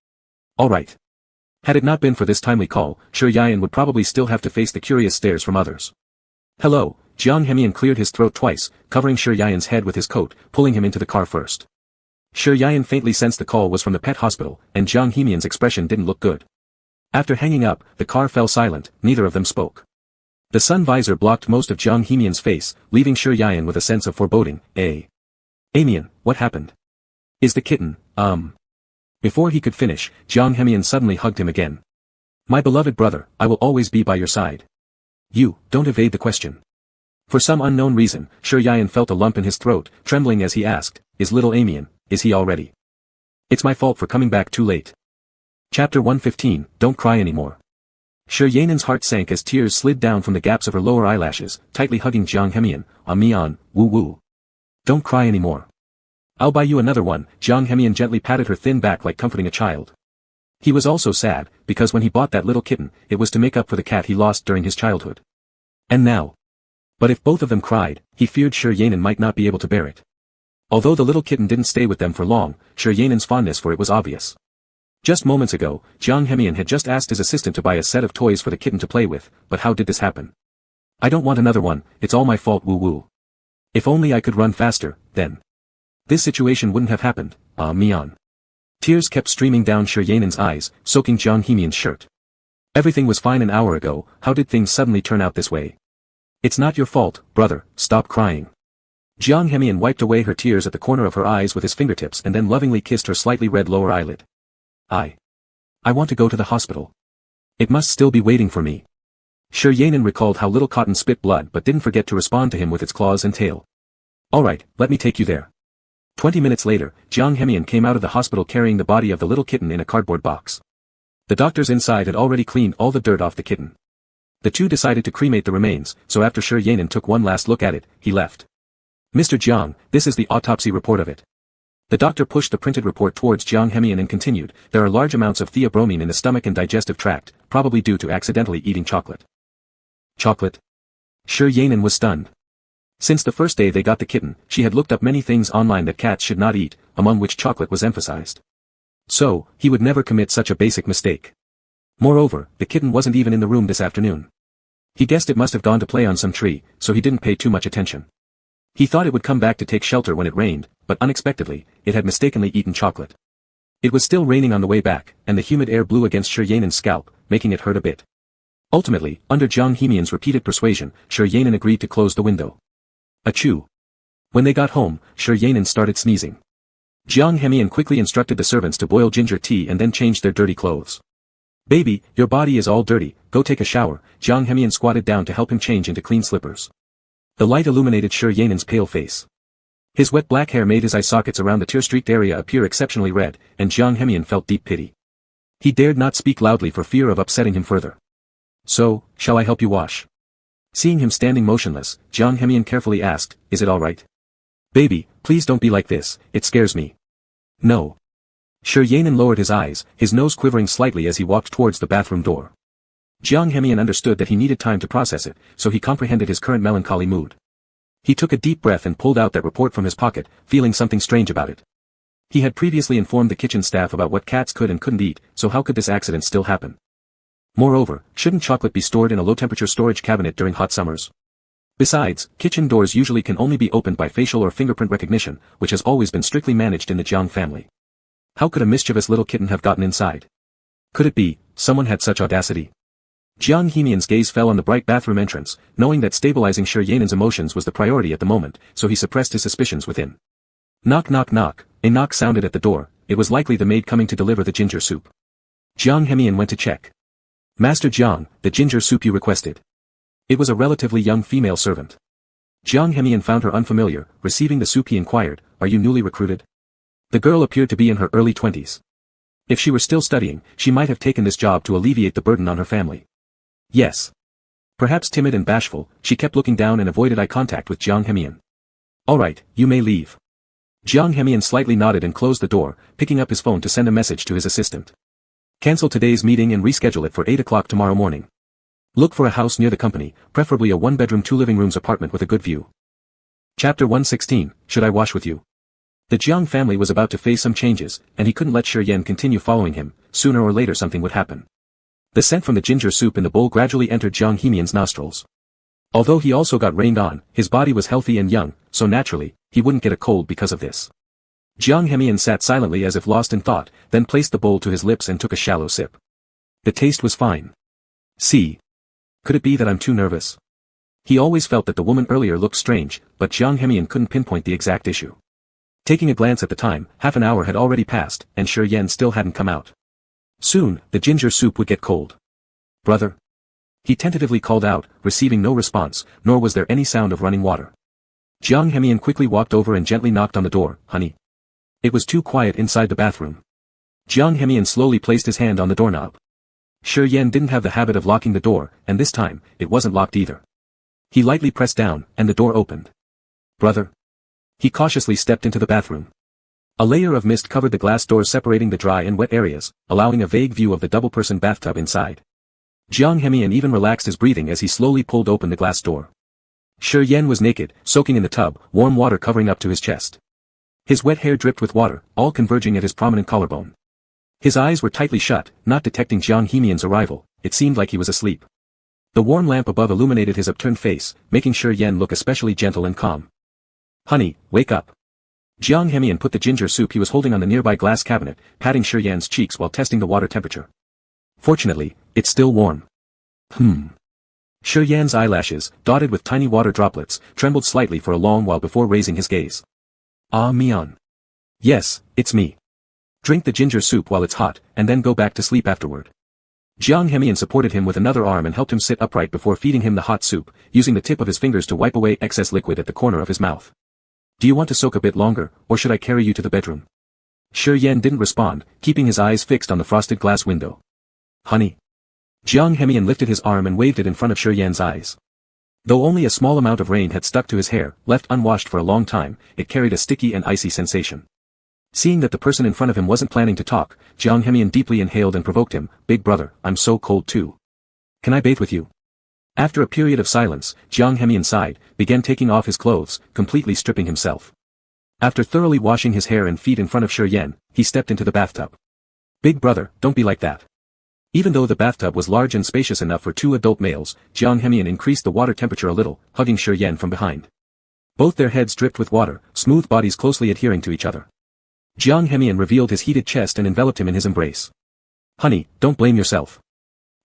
All right. Had it not been for this timely call, Shi Yayan would probably still have to face the curious stares from others. Hello. Jiang Hemian cleared his throat twice, covering Shi Yayan's head with his coat, pulling him into the car first. Shi Yayan faintly sensed the call was from the pet hospital, and Jiang Hemian's expression didn't look good. After hanging up, the car fell silent, neither of them spoke. The sun visor blocked most of Jiang Hemian's face, leaving Shi Yan with a sense of foreboding. Amian, what happened? Is the kitten, Before he could finish, Jiang Hemian suddenly hugged him again. My beloved brother, I will always be by your side. You, don't evade the question. For some unknown reason, Shi Yan felt a lump in his throat, trembling as he asked, is little Amian, is he all ready? It's my fault for coming back too late. Chapter 115, Don't Cry Anymore. Shi Yan's heart sank as tears slid down from the gaps of her lower eyelashes, tightly hugging Jiang Hemian. Woo woo. Don't cry anymore. I'll buy you another one. Jiang Hemian gently patted her thin back like comforting a child. He was also sad, because when he bought that little kitten, it was to make up for the cat he lost during his childhood. And now. But if both of them cried, he feared Shi Yan might not be able to bear it. Although the little kitten didn't stay with them for long, Shi Yan's fondness for it was obvious. Just moments ago, Jiang Hemian had just asked his assistant to buy a set of toys for the kitten to play with, but how did this happen? I don't want another one, it's all my fault woo woo. If only I could run faster, then. This situation wouldn't have happened, Mian. Tears kept streaming down Shi Yan's eyes, soaking Jiang Hemian's shirt. Everything was fine an hour ago, how did things suddenly turn out this way? It's not your fault, brother, stop crying. Jiang Hemian wiped away her tears at the corner of her eyes with his fingertips and then lovingly kissed her slightly red lower eyelid. I want to go to the hospital. It must still be waiting for me. Shi Yan recalled how little cotton spit blood but didn't forget to respond to him with its claws and tail. Alright, let me take you there. 20 minutes later, Jiang Hemian came out of the hospital carrying the body of the little kitten in a cardboard box. The doctors inside had already cleaned all the dirt off the kitten. The two decided to cremate the remains, so after Shi Yan took one last look at it, he left. Mr. Jiang, this is the autopsy report of it. The doctor pushed the printed report towards Jiang Hemian and continued, there are large amounts of theobromine in the stomach and digestive tract, probably due to accidentally eating chocolate. Chocolate? Shi Yan was stunned. Since the first day they got the kitten, she had looked up many things online that cats should not eat, among which chocolate was emphasized. So, he would never commit such a basic mistake. Moreover, the kitten wasn't even in the room this afternoon. He guessed it must have gone to play on some tree, so he didn't pay too much attention. He thought it would come back to take shelter when it rained, but unexpectedly, it had mistakenly eaten chocolate. It was still raining on the way back, and the humid air blew against Shi Yan's scalp, making it hurt a bit. Ultimately, under Jiang Hemian's repeated persuasion, Shi Yan agreed to close the window. Achoo. When they got home, Shi Yan started sneezing. Jiang Hemian quickly instructed the servants to boil ginger tea and then change their dirty clothes. Baby, your body is all dirty, go take a shower. Jiang Hemian squatted down to help him change into clean slippers. The light illuminated Shi Yan's pale face. His wet black hair made his eye sockets around the tear-streaked area appear exceptionally red, and Jiang Hemian felt deep pity. He dared not speak loudly for fear of upsetting him further. So, shall I help you wash? Seeing him standing motionless, Jiang Hemian carefully asked, is it all right? Baby, please don't be like this, it scares me. No. Shi Yan lowered his eyes, his nose quivering slightly as he walked towards the bathroom door. Jiang Hemian understood that he needed time to process it, so he comprehended his current melancholy mood. He took a deep breath and pulled out that report from his pocket, feeling something strange about it. He had previously informed the kitchen staff about what cats could and couldn't eat, so how could this accident still happen? Moreover, shouldn't chocolate be stored in a low-temperature storage cabinet during hot summers? Besides, kitchen doors usually can only be opened by facial or fingerprint recognition, which has always been strictly managed in the Jiang family. How could a mischievous little kitten have gotten inside? Could it be, someone had such audacity? Jiang Hemian's gaze fell on the bright bathroom entrance, knowing that stabilizing Shi Yan's emotions was the priority at the moment, so he suppressed his suspicions within. Knock knock knock, a knock sounded at the door, it was likely the maid coming to deliver the ginger soup. Jiang Hemian went to check. Master Jiang, the ginger soup you requested. It was a relatively young female servant. Jiang Hemian found her unfamiliar, receiving the soup he inquired, are you newly recruited? The girl appeared to be in her early 20s. If she were still studying, she might have taken this job to alleviate the burden on her family. Yes. Perhaps timid and bashful, she kept looking down and avoided eye contact with Jiang Hemian. Alright, you may leave. Jiang Hemian slightly nodded and closed the door, picking up his phone to send a message to his assistant. Cancel today's meeting and reschedule it for 8 o'clock tomorrow morning. Look for a house near the company, preferably a 1-bedroom 2-living-rooms apartment with a good view. Chapter 116, Should I wash with you? The Jiang family was about to face some changes, and he couldn't let Shi Yan continue following him, sooner or later something would happen. The scent from the ginger soup in the bowl gradually entered Jiang Hemian's nostrils. Although he also got rained on, his body was healthy and young, so naturally, he wouldn't get a cold because of this. Jiang Hemian sat silently as if lost in thought, then placed the bowl to his lips and took a shallow sip. The taste was fine. See. Could it be that I'm too nervous? He always felt that the woman earlier looked strange, but Jiang Hemian couldn't pinpoint the exact issue. Taking a glance at the time, half an hour had already passed, and Shi Yan still hadn't come out. Soon, the ginger soup would get cold. Brother? He tentatively called out, receiving no response, nor was there any sound of running water. Jiang Hemian quickly walked over and gently knocked on the door. Honey. It was too quiet inside the bathroom. Jiang Hemian slowly placed his hand on the doorknob. Shi Yan didn't have the habit of locking the door, and this time, it wasn't locked either. He lightly pressed down, and the door opened. Brother? He cautiously stepped into the bathroom. A layer of mist covered the glass doors separating the dry and wet areas, allowing a vague view of the double-person bathtub inside. Jiang Hemian even relaxed his breathing as he slowly pulled open the glass door. Shi Yan was naked, soaking in the tub, warm water covering up to his chest. His wet hair dripped with water, all converging at his prominent collarbone. His eyes were tightly shut, not detecting Jiang Hemian's arrival. It seemed like he was asleep. The warm lamp above illuminated his upturned face, making Shi Yan look especially gentle and calm. Honey, wake up. Jiang Hemian put the ginger soup he was holding on the nearby glass cabinet, patting Shi Yan's cheeks while testing the water temperature. Fortunately, it's still warm. Shi Yan's eyelashes, dotted with tiny water droplets, trembled slightly for a long while before raising his gaze. Ah Mian. Yes, it's me. Drink the ginger soup while it's hot, and then go back to sleep afterward. Jiang Hemian supported him with another arm and helped him sit upright before feeding him the hot soup, using the tip of his fingers to wipe away excess liquid at the corner of his mouth. Do you want to soak a bit longer, or should I carry you to the bedroom? Shi Yan didn't respond, keeping his eyes fixed on the frosted glass window. Honey. Jiang Hemian lifted his arm and waved it in front of Shi Yan's eyes. Though only a small amount of rain had stuck to his hair, left unwashed for a long time, it carried a sticky and icy sensation. Seeing that the person in front of him wasn't planning to talk, Jiang Hemian deeply inhaled and provoked him. Big brother, I'm so cold too. Can I bathe with you? After a period of silence, Jiang Hemian sighed, began taking off his clothes, completely stripping himself. After thoroughly washing his hair and feet in front of Shi Yan, he stepped into the bathtub. Big brother, don't be like that. Even though the bathtub was large and spacious enough for 2 adult males, Jiang Hemian increased the water temperature a little, hugging Shi Yan from behind. Both their heads dripped with water, smooth bodies closely adhering to each other. Jiang Hemian revealed his heated chest and enveloped him in his embrace. Honey, don't blame yourself.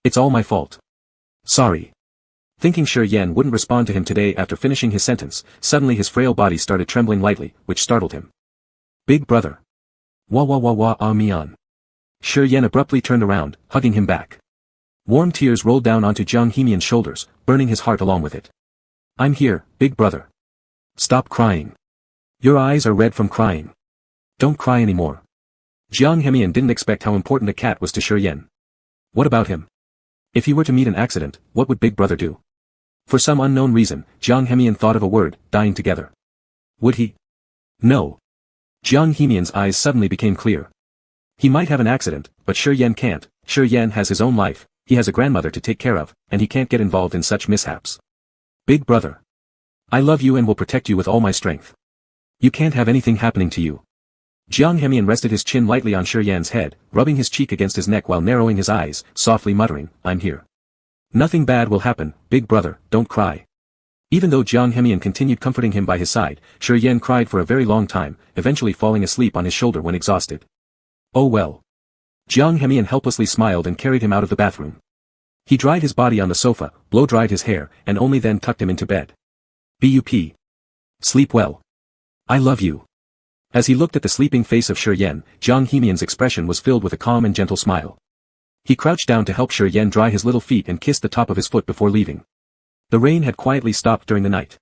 It's all my fault. Sorry. Thinking Shi Yan wouldn't respond to him today after finishing his sentence, suddenly his frail body started trembling lightly, which startled him. Big brother. Wah Mian. Shi Yan abruptly turned around, hugging him back. Warm tears rolled down onto Jiang Hemian's shoulders, burning his heart along with it. I'm here, big brother. Stop crying. Your eyes are red from crying. Don't cry anymore. Jiang Hemian didn't expect how important a cat was to Shi Yan. What about him? If he were to meet an accident, what would big brother do? For some unknown reason, Jiang Hemian thought of a word, dying together. Would he? No. Jiang Hemian's eyes suddenly became clear. He might have an accident, but Shi Yan can't. Shi Yan has his own life, he has a grandmother to take care of, and he can't get involved in such mishaps. Big brother. I love you and will protect you with all my strength. You can't have anything happening to you. Jiang Hemian rested his chin lightly on Shi Yan's head, rubbing his cheek against his neck while narrowing his eyes, softly muttering, I'm here. Nothing bad will happen, big brother, don't cry. Even though Jiang Hemian continued comforting him by his side, Shi Yan cried for a very long time, eventually falling asleep on his shoulder when exhausted. Oh well. Jiang Hemian helplessly smiled and carried him out of the bathroom. He dried his body on the sofa, blow-dried his hair, and only then tucked him into bed. Bup. Sleep well. I love you. As he looked at the sleeping face of Shi Yan, Jiang Hemian's expression was filled with a calm and gentle smile. He crouched down to help Shi Yan dry his little feet and kissed the top of his foot before leaving. The rain had quietly stopped during the night.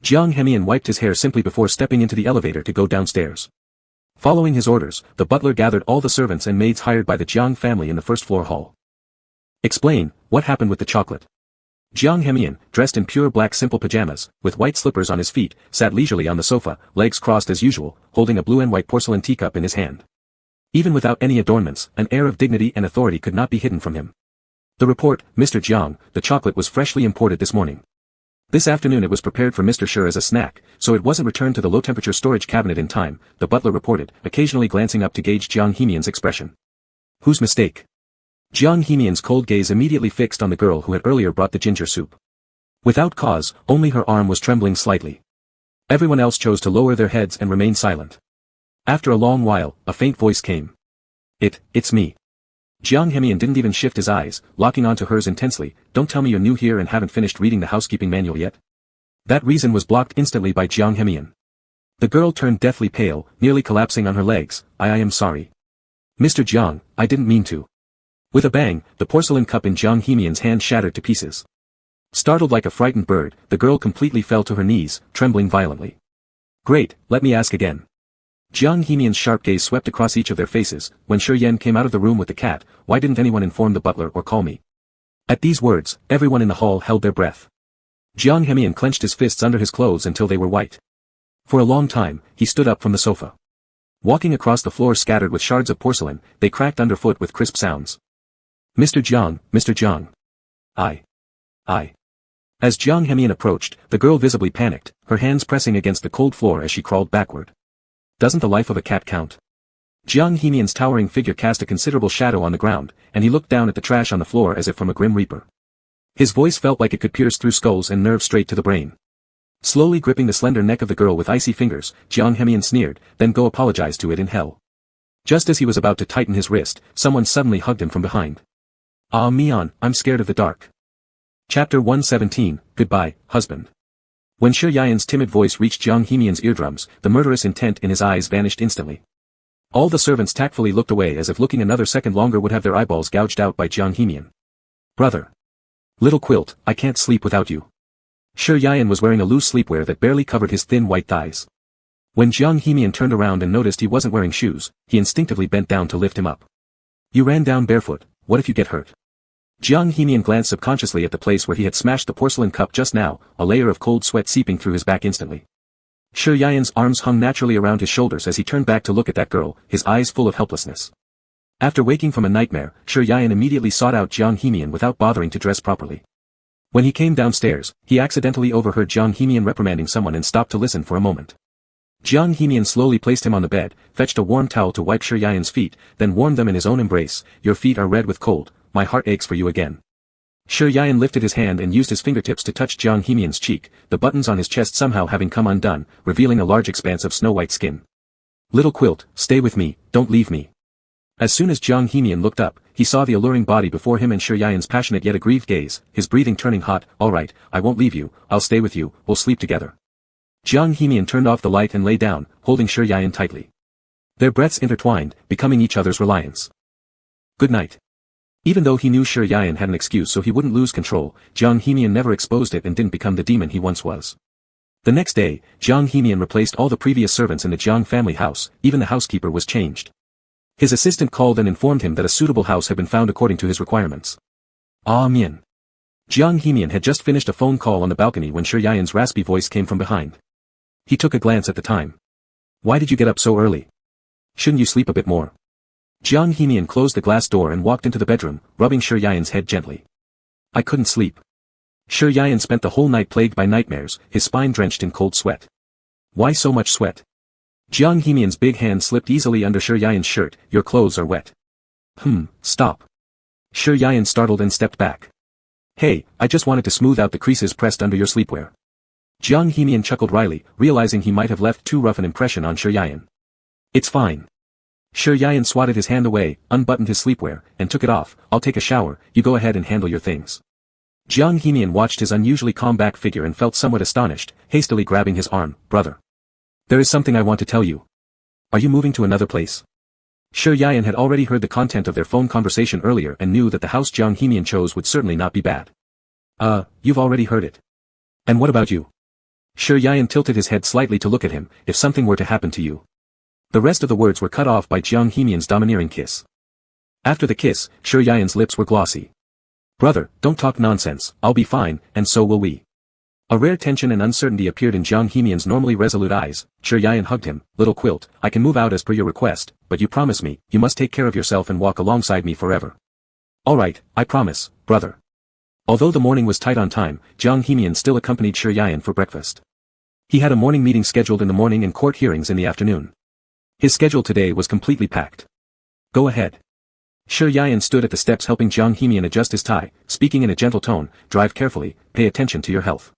Jiang Hemian wiped his hair simply before stepping into the elevator to go downstairs. Following his orders, the butler gathered all the servants and maids hired by the Jiang family in the first-floor hall. Explain, what happened with the chocolate? Jiang Hemian, dressed in pure black simple pajamas, with white slippers on his feet, sat leisurely on the sofa, legs crossed as usual, holding a blue and white porcelain teacup in his hand. Even without any adornments, an air of dignity and authority could not be hidden from him. The report, Mr. Jiang, the chocolate was freshly imported this morning. This afternoon it was prepared for Mr. Shi as a snack, so it wasn't returned to the low-temperature storage cabinet in time, the butler reported, occasionally glancing up to gauge Jiang Hemian's expression. Whose mistake? Jiang Hemian's cold gaze immediately fixed on the girl who had earlier brought the ginger soup. Without cause, only her arm was trembling slightly. Everyone else chose to lower their heads and remain silent. After a long while, a faint voice came. It's me. Jiang Hemian didn't even shift his eyes, locking onto hers intensely. Don't tell me you're new here and haven't finished reading the housekeeping manual yet. That reason was blocked instantly by Jiang Hemian. The girl turned deathly pale, nearly collapsing on her legs. I am sorry. Mr. Jiang, I didn't mean to. With a bang, the porcelain cup in Jiang Hemian's hand shattered to pieces. Startled like a frightened bird, the girl completely fell to her knees, trembling violently. Great, let me ask again. Jiang Hemian's sharp gaze swept across each of their faces. When Shi Yan came out of the room with the cat, why didn't anyone inform the butler or call me? At these words, everyone in the hall held their breath. Jiang Hemian clenched his fists under his clothes until they were white. For a long time, he stood up from the sofa. Walking across the floor scattered with shards of porcelain, they cracked underfoot with crisp sounds. Mr. Jiang, Mr. Jiang. I. As Jiang Hemian approached, the girl visibly panicked, her hands pressing against the cold floor as she crawled backward. Doesn't the life of a cat count? Jiang Hemian's towering figure cast a considerable shadow on the ground, and he looked down at the trash on the floor as if from a grim reaper. His voice felt like it could pierce through skulls and nerves straight to the brain. Slowly gripping the slender neck of the girl with icy fingers, Jiang Hemian sneered, then go apologize to it in hell. Just as he was about to tighten his wrist, someone suddenly hugged him from behind. Ah Mian, I'm scared of the dark. Chapter 117, Goodbye, Husband. When Shi Yan's timid voice reached Jiang Hemian's eardrums, the murderous intent in his eyes vanished instantly. All the servants tactfully looked away as if looking another second longer would have their eyeballs gouged out by Jiang Hemian. Brother. Little quilt, I can't sleep without you. Shi Yan was wearing a loose sleepwear that barely covered his thin white thighs. When Jiang Hemian turned around and noticed he wasn't wearing shoes, he instinctively bent down to lift him up. You ran down barefoot, what if you get hurt? Jiang Hemian glanced subconsciously at the place where he had smashed the porcelain cup just now, a layer of cold sweat seeping through his back instantly. Shi Yan's arms hung naturally around his shoulders as he turned back to look at that girl, his eyes full of helplessness. After waking from a nightmare, Shi Yan immediately sought out Jiang Hemian without bothering to dress properly. When he came downstairs, he accidentally overheard Jiang Hemian reprimanding someone and stopped to listen for a moment. Jiang Hemian slowly placed him on the bed, fetched a warm towel to wipe Shi Yan's feet, then warmed them in his own embrace. Your feet are red with cold, my heart aches for you again. Shi Yan lifted his hand and used his fingertips to touch Jiang Hemian's cheek, the buttons on his chest somehow having come undone, revealing a large expanse of snow-white skin. Little quilt, stay with me, don't leave me. As soon as Jiang Hemian looked up, he saw the alluring body before him and Shi Yan's passionate yet aggrieved gaze, his breathing turning hot. All right, I won't leave you, I'll stay with you, we'll sleep together. Jiang Hemian turned off the light and lay down, holding Shi Yan tightly. Their breaths intertwined, becoming each other's reliance. Good night. Even though he knew Shi Yan had an excuse so he wouldn't lose control, Jiang Hemian never exposed it and didn't become the demon he once was. The next day, Jiang Hemian replaced all the previous servants in the Jiang family house, even the housekeeper was changed. His assistant called and informed him that a suitable house had been found according to his requirements. Ah Mian. Jiang Hemian had just finished a phone call on the balcony when Shi Yan's raspy voice came from behind. He took a glance at the time. Why did you get up so early? Shouldn't you sleep a bit more? Jiang Hemian closed the glass door and walked into the bedroom, rubbing Shi Yan's head gently. I couldn't sleep. Shi Yan spent the whole night plagued by nightmares, his spine drenched in cold sweat. Why so much sweat? Jiang Hemian's big hand slipped easily under Shi Yan's shirt. Your clothes are wet. Stop. Shi Yan startled and stepped back. Hey, I just wanted to smooth out the creases pressed under your sleepwear. Jiang Hemian chuckled wryly, realizing he might have left too rough an impression on Shi Yan. It's fine. Shi Yan swatted his hand away, unbuttoned his sleepwear, and took it off. I'll take a shower, you go ahead and handle your things. Jiang Hemian watched his unusually calm back figure and felt somewhat astonished, hastily grabbing his arm. Brother. There is something I want to tell you. Are you moving to another place? Shi Yan had already heard the content of their phone conversation earlier and knew that the house Jiang Hemian chose would certainly not be bad. You've already heard it. And what about you? Shi Yan tilted his head slightly to look at him. If something were to happen to you. The rest of the words were cut off by Jiang Hemian's domineering kiss. After the kiss, Shi Yan's lips were glossy. Brother, don't talk nonsense, I'll be fine, and so will we. A rare tension and uncertainty appeared in Jiang Hemian's normally resolute eyes. Shi Yan hugged him. Little quilt, I can move out as per your request, but you promise me, you must take care of yourself and walk alongside me forever. All right, I promise, brother. Although the morning was tight on time, Jiang Hemian still accompanied Shi Yan for breakfast. He had a morning meeting scheduled in the morning and court hearings in the afternoon. His schedule today was completely packed. Go ahead. Shi Yan stood at the steps helping Jiang Hemian adjust his tie, speaking in a gentle tone. Drive carefully, pay attention to your health.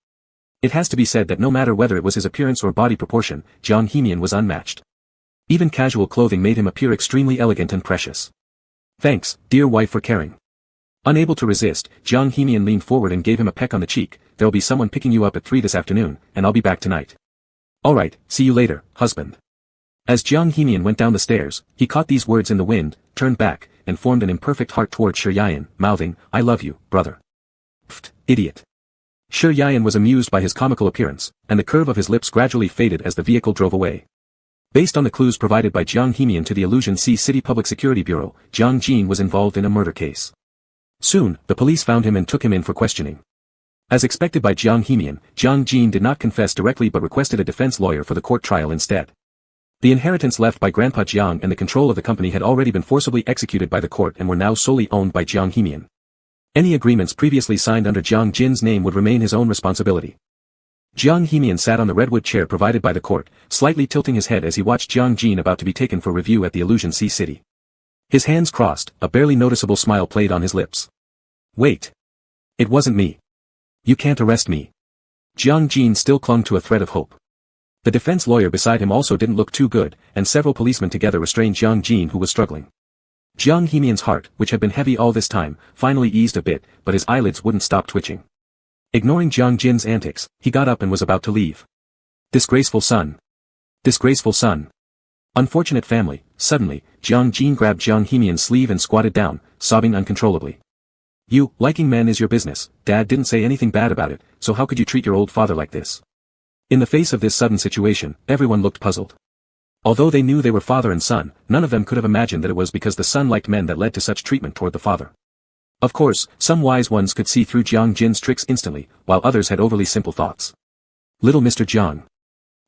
It has to be said that no matter whether it was his appearance or body proportion, Jiang Hemian was unmatched. Even casual clothing made him appear extremely elegant and precious. Thanks, dear wife, for caring. Unable to resist, Jiang Hemian leaned forward and gave him a peck on the cheek. There'll be someone picking you up at 3 this afternoon, and I'll be back tonight. Alright, see you later, husband. As Jiang Hemian went down the stairs, he caught these words in the wind, turned back, and formed an imperfect heart toward Shi Yayan, mouthing, I love you, brother. Pfft, idiot. Shi Yayan was amused by his comical appearance, and the curve of his lips gradually faded as the vehicle drove away. Based on the clues provided by Jiang Hemian to the Illusion Sea City Public Security Bureau, Jiang Jin was involved in a murder case. Soon, the police found him and took him in for questioning. As expected by Jiang Hemian, Jiang Jin did not confess directly but requested a defense lawyer for the court trial instead. The inheritance left by Grandpa Jiang and the control of the company had already been forcibly executed by the court and were now solely owned by Jiang Hemian. Any agreements previously signed under Jiang Jin's name would remain his own responsibility. Jiang Hemian sat on the redwood chair provided by the court, slightly tilting his head as he watched Jiang Jin about to be taken for review at the Illusion Sea City. His hands crossed, a barely noticeable smile played on his lips. Wait. It wasn't me. You can't arrest me. Jiang Jin still clung to a thread of hope. The defense lawyer beside him also didn't look too good, and several policemen together restrained Jiang Jin, who was struggling. Jiang Hemian's heart, which had been heavy all this time, finally eased a bit, but his eyelids wouldn't stop twitching. Ignoring Jiang Jin's antics, he got up and was about to leave. Disgraceful son. Disgraceful son. Unfortunate family. Suddenly, Jiang Jin grabbed Jiang Hemian's sleeve and squatted down, sobbing uncontrollably. You, liking men is your business. Dad didn't say anything bad about it, so how could you treat your old father like this? In the face of this sudden situation, everyone looked puzzled. Although they knew they were father and son, none of them could have imagined that it was because the son liked men that led to such treatment toward the father. Of course, some wise ones could see through Jiang Jin's tricks instantly, while others had overly simple thoughts. Little Mr. Jiang.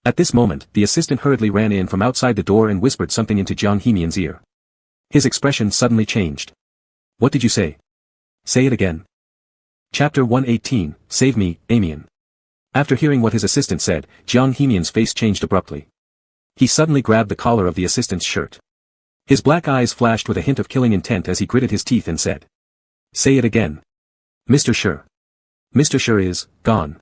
At this moment, the assistant hurriedly ran in from outside the door and whispered something into Jiang Hemian's ear. His expression suddenly changed. What did you say? Say it again. Chapter 118, Save Me, Amian. After hearing what his assistant said, Jiang Hemian's face changed abruptly. He suddenly grabbed the collar of the assistant's shirt. His black eyes flashed with a hint of killing intent as he gritted his teeth and said. Say it again. Mr. Sure. Mr. Sure is, gone.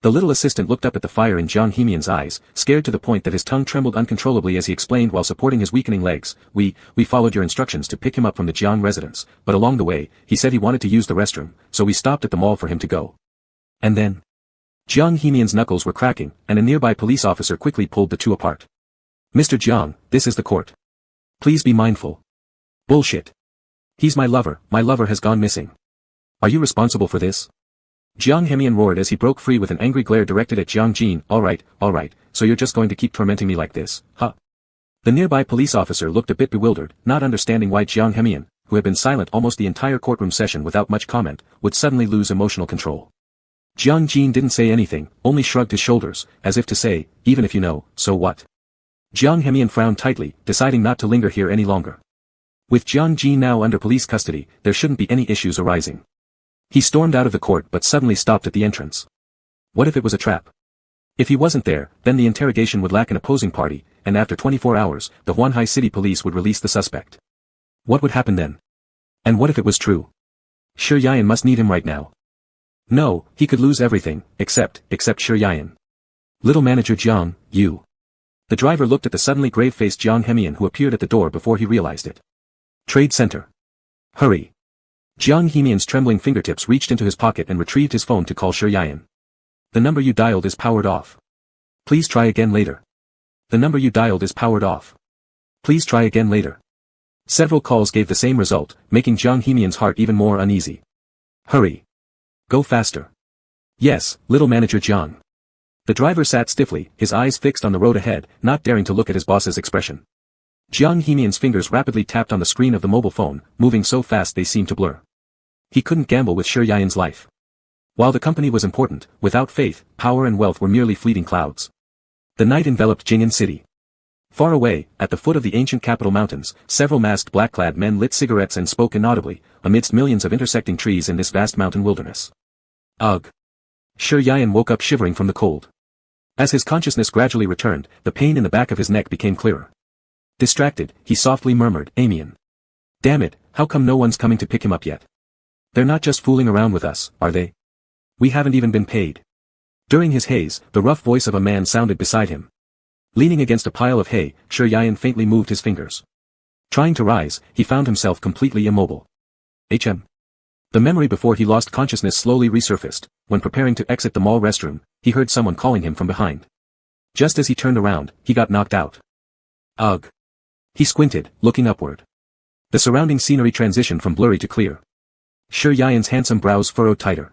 The little assistant looked up at the fire in Jiang Hemian's eyes, scared to the point that his tongue trembled uncontrollably as he explained while supporting his weakening legs, We followed your instructions to pick him up from the Jiang residence, but along the way, he said he wanted to use the restroom, so we stopped at the mall for him to go. And then? Jiang Hemian's knuckles were cracking, and a nearby police officer quickly pulled the two apart. Mr. Jiang, this is the court. Please be mindful. Bullshit. He's my lover has gone missing. Are you responsible for this? Jiang Hemian roared as he broke free with an angry glare directed at Jiang Jin. Alright, so you're just going to keep tormenting me like this, huh? The nearby police officer looked a bit bewildered, not understanding why Jiang Hemian, who had been silent almost the entire courtroom session without much comment, would suddenly lose emotional control. Jiang Jin didn't say anything, only shrugged his shoulders, as if to say, even if you know, so what? Jiang Hemian frowned tightly, deciding not to linger here any longer. With Jiang Jin now under police custody, there shouldn't be any issues arising. He stormed out of the court but suddenly stopped at the entrance. What if it was a trap? If he wasn't there, then the interrogation would lack an opposing party, and after 24 hours, the Huanhai City Police would release the suspect. What would happen then? And what if it was true? Shi Yayan must need him right now. No, he could lose everything, except Shi Yayan. Little manager Jiang, you. The driver looked at the suddenly grave-faced Jiang Hemian who appeared at the door before he realized it. Trade Center. Hurry. Jiang Hemian's trembling fingertips reached into his pocket and retrieved his phone to call Shi Yayan. The number you dialed is powered off. Please try again later. The number you dialed is powered off. Please try again later. Several calls gave the same result, making Jiang Hemian's heart even more uneasy. Hurry. Go faster. Yes, little manager Jiang. The driver sat stiffly, his eyes fixed on the road ahead, not daring to look at his boss's expression. Jiang Hemian's fingers rapidly tapped on the screen of the mobile phone, moving so fast they seemed to blur. He couldn't gamble with Shi Yayan's life. While the company was important, without faith, power and wealth were merely fleeting clouds. The night enveloped Jing'an City. Far away, at the foot of the ancient capital mountains, several masked black-clad men lit cigarettes and spoke inaudibly, amidst millions of intersecting trees in this vast mountain wilderness. Ugh. Shi Yayan woke up shivering from the cold. As his consciousness gradually returned, the pain in the back of his neck became clearer. Distracted, he softly murmured, Amian. Damn it, how come no one's coming to pick him up yet? They're not just fooling around with us, are they? We haven't even been paid. During his haze, the rough voice of a man sounded beside him. Leaning against a pile of hay, Shi Yayan faintly moved his fingers. Trying to rise, he found himself completely immobile. HM. The memory before he lost consciousness slowly resurfaced. When preparing to exit the mall restroom, he heard someone calling him from behind. Just as he turned around, he got knocked out. Ugh. He squinted, looking upward. The surrounding scenery transitioned from blurry to clear. Shi Yian's handsome brows furrowed tighter.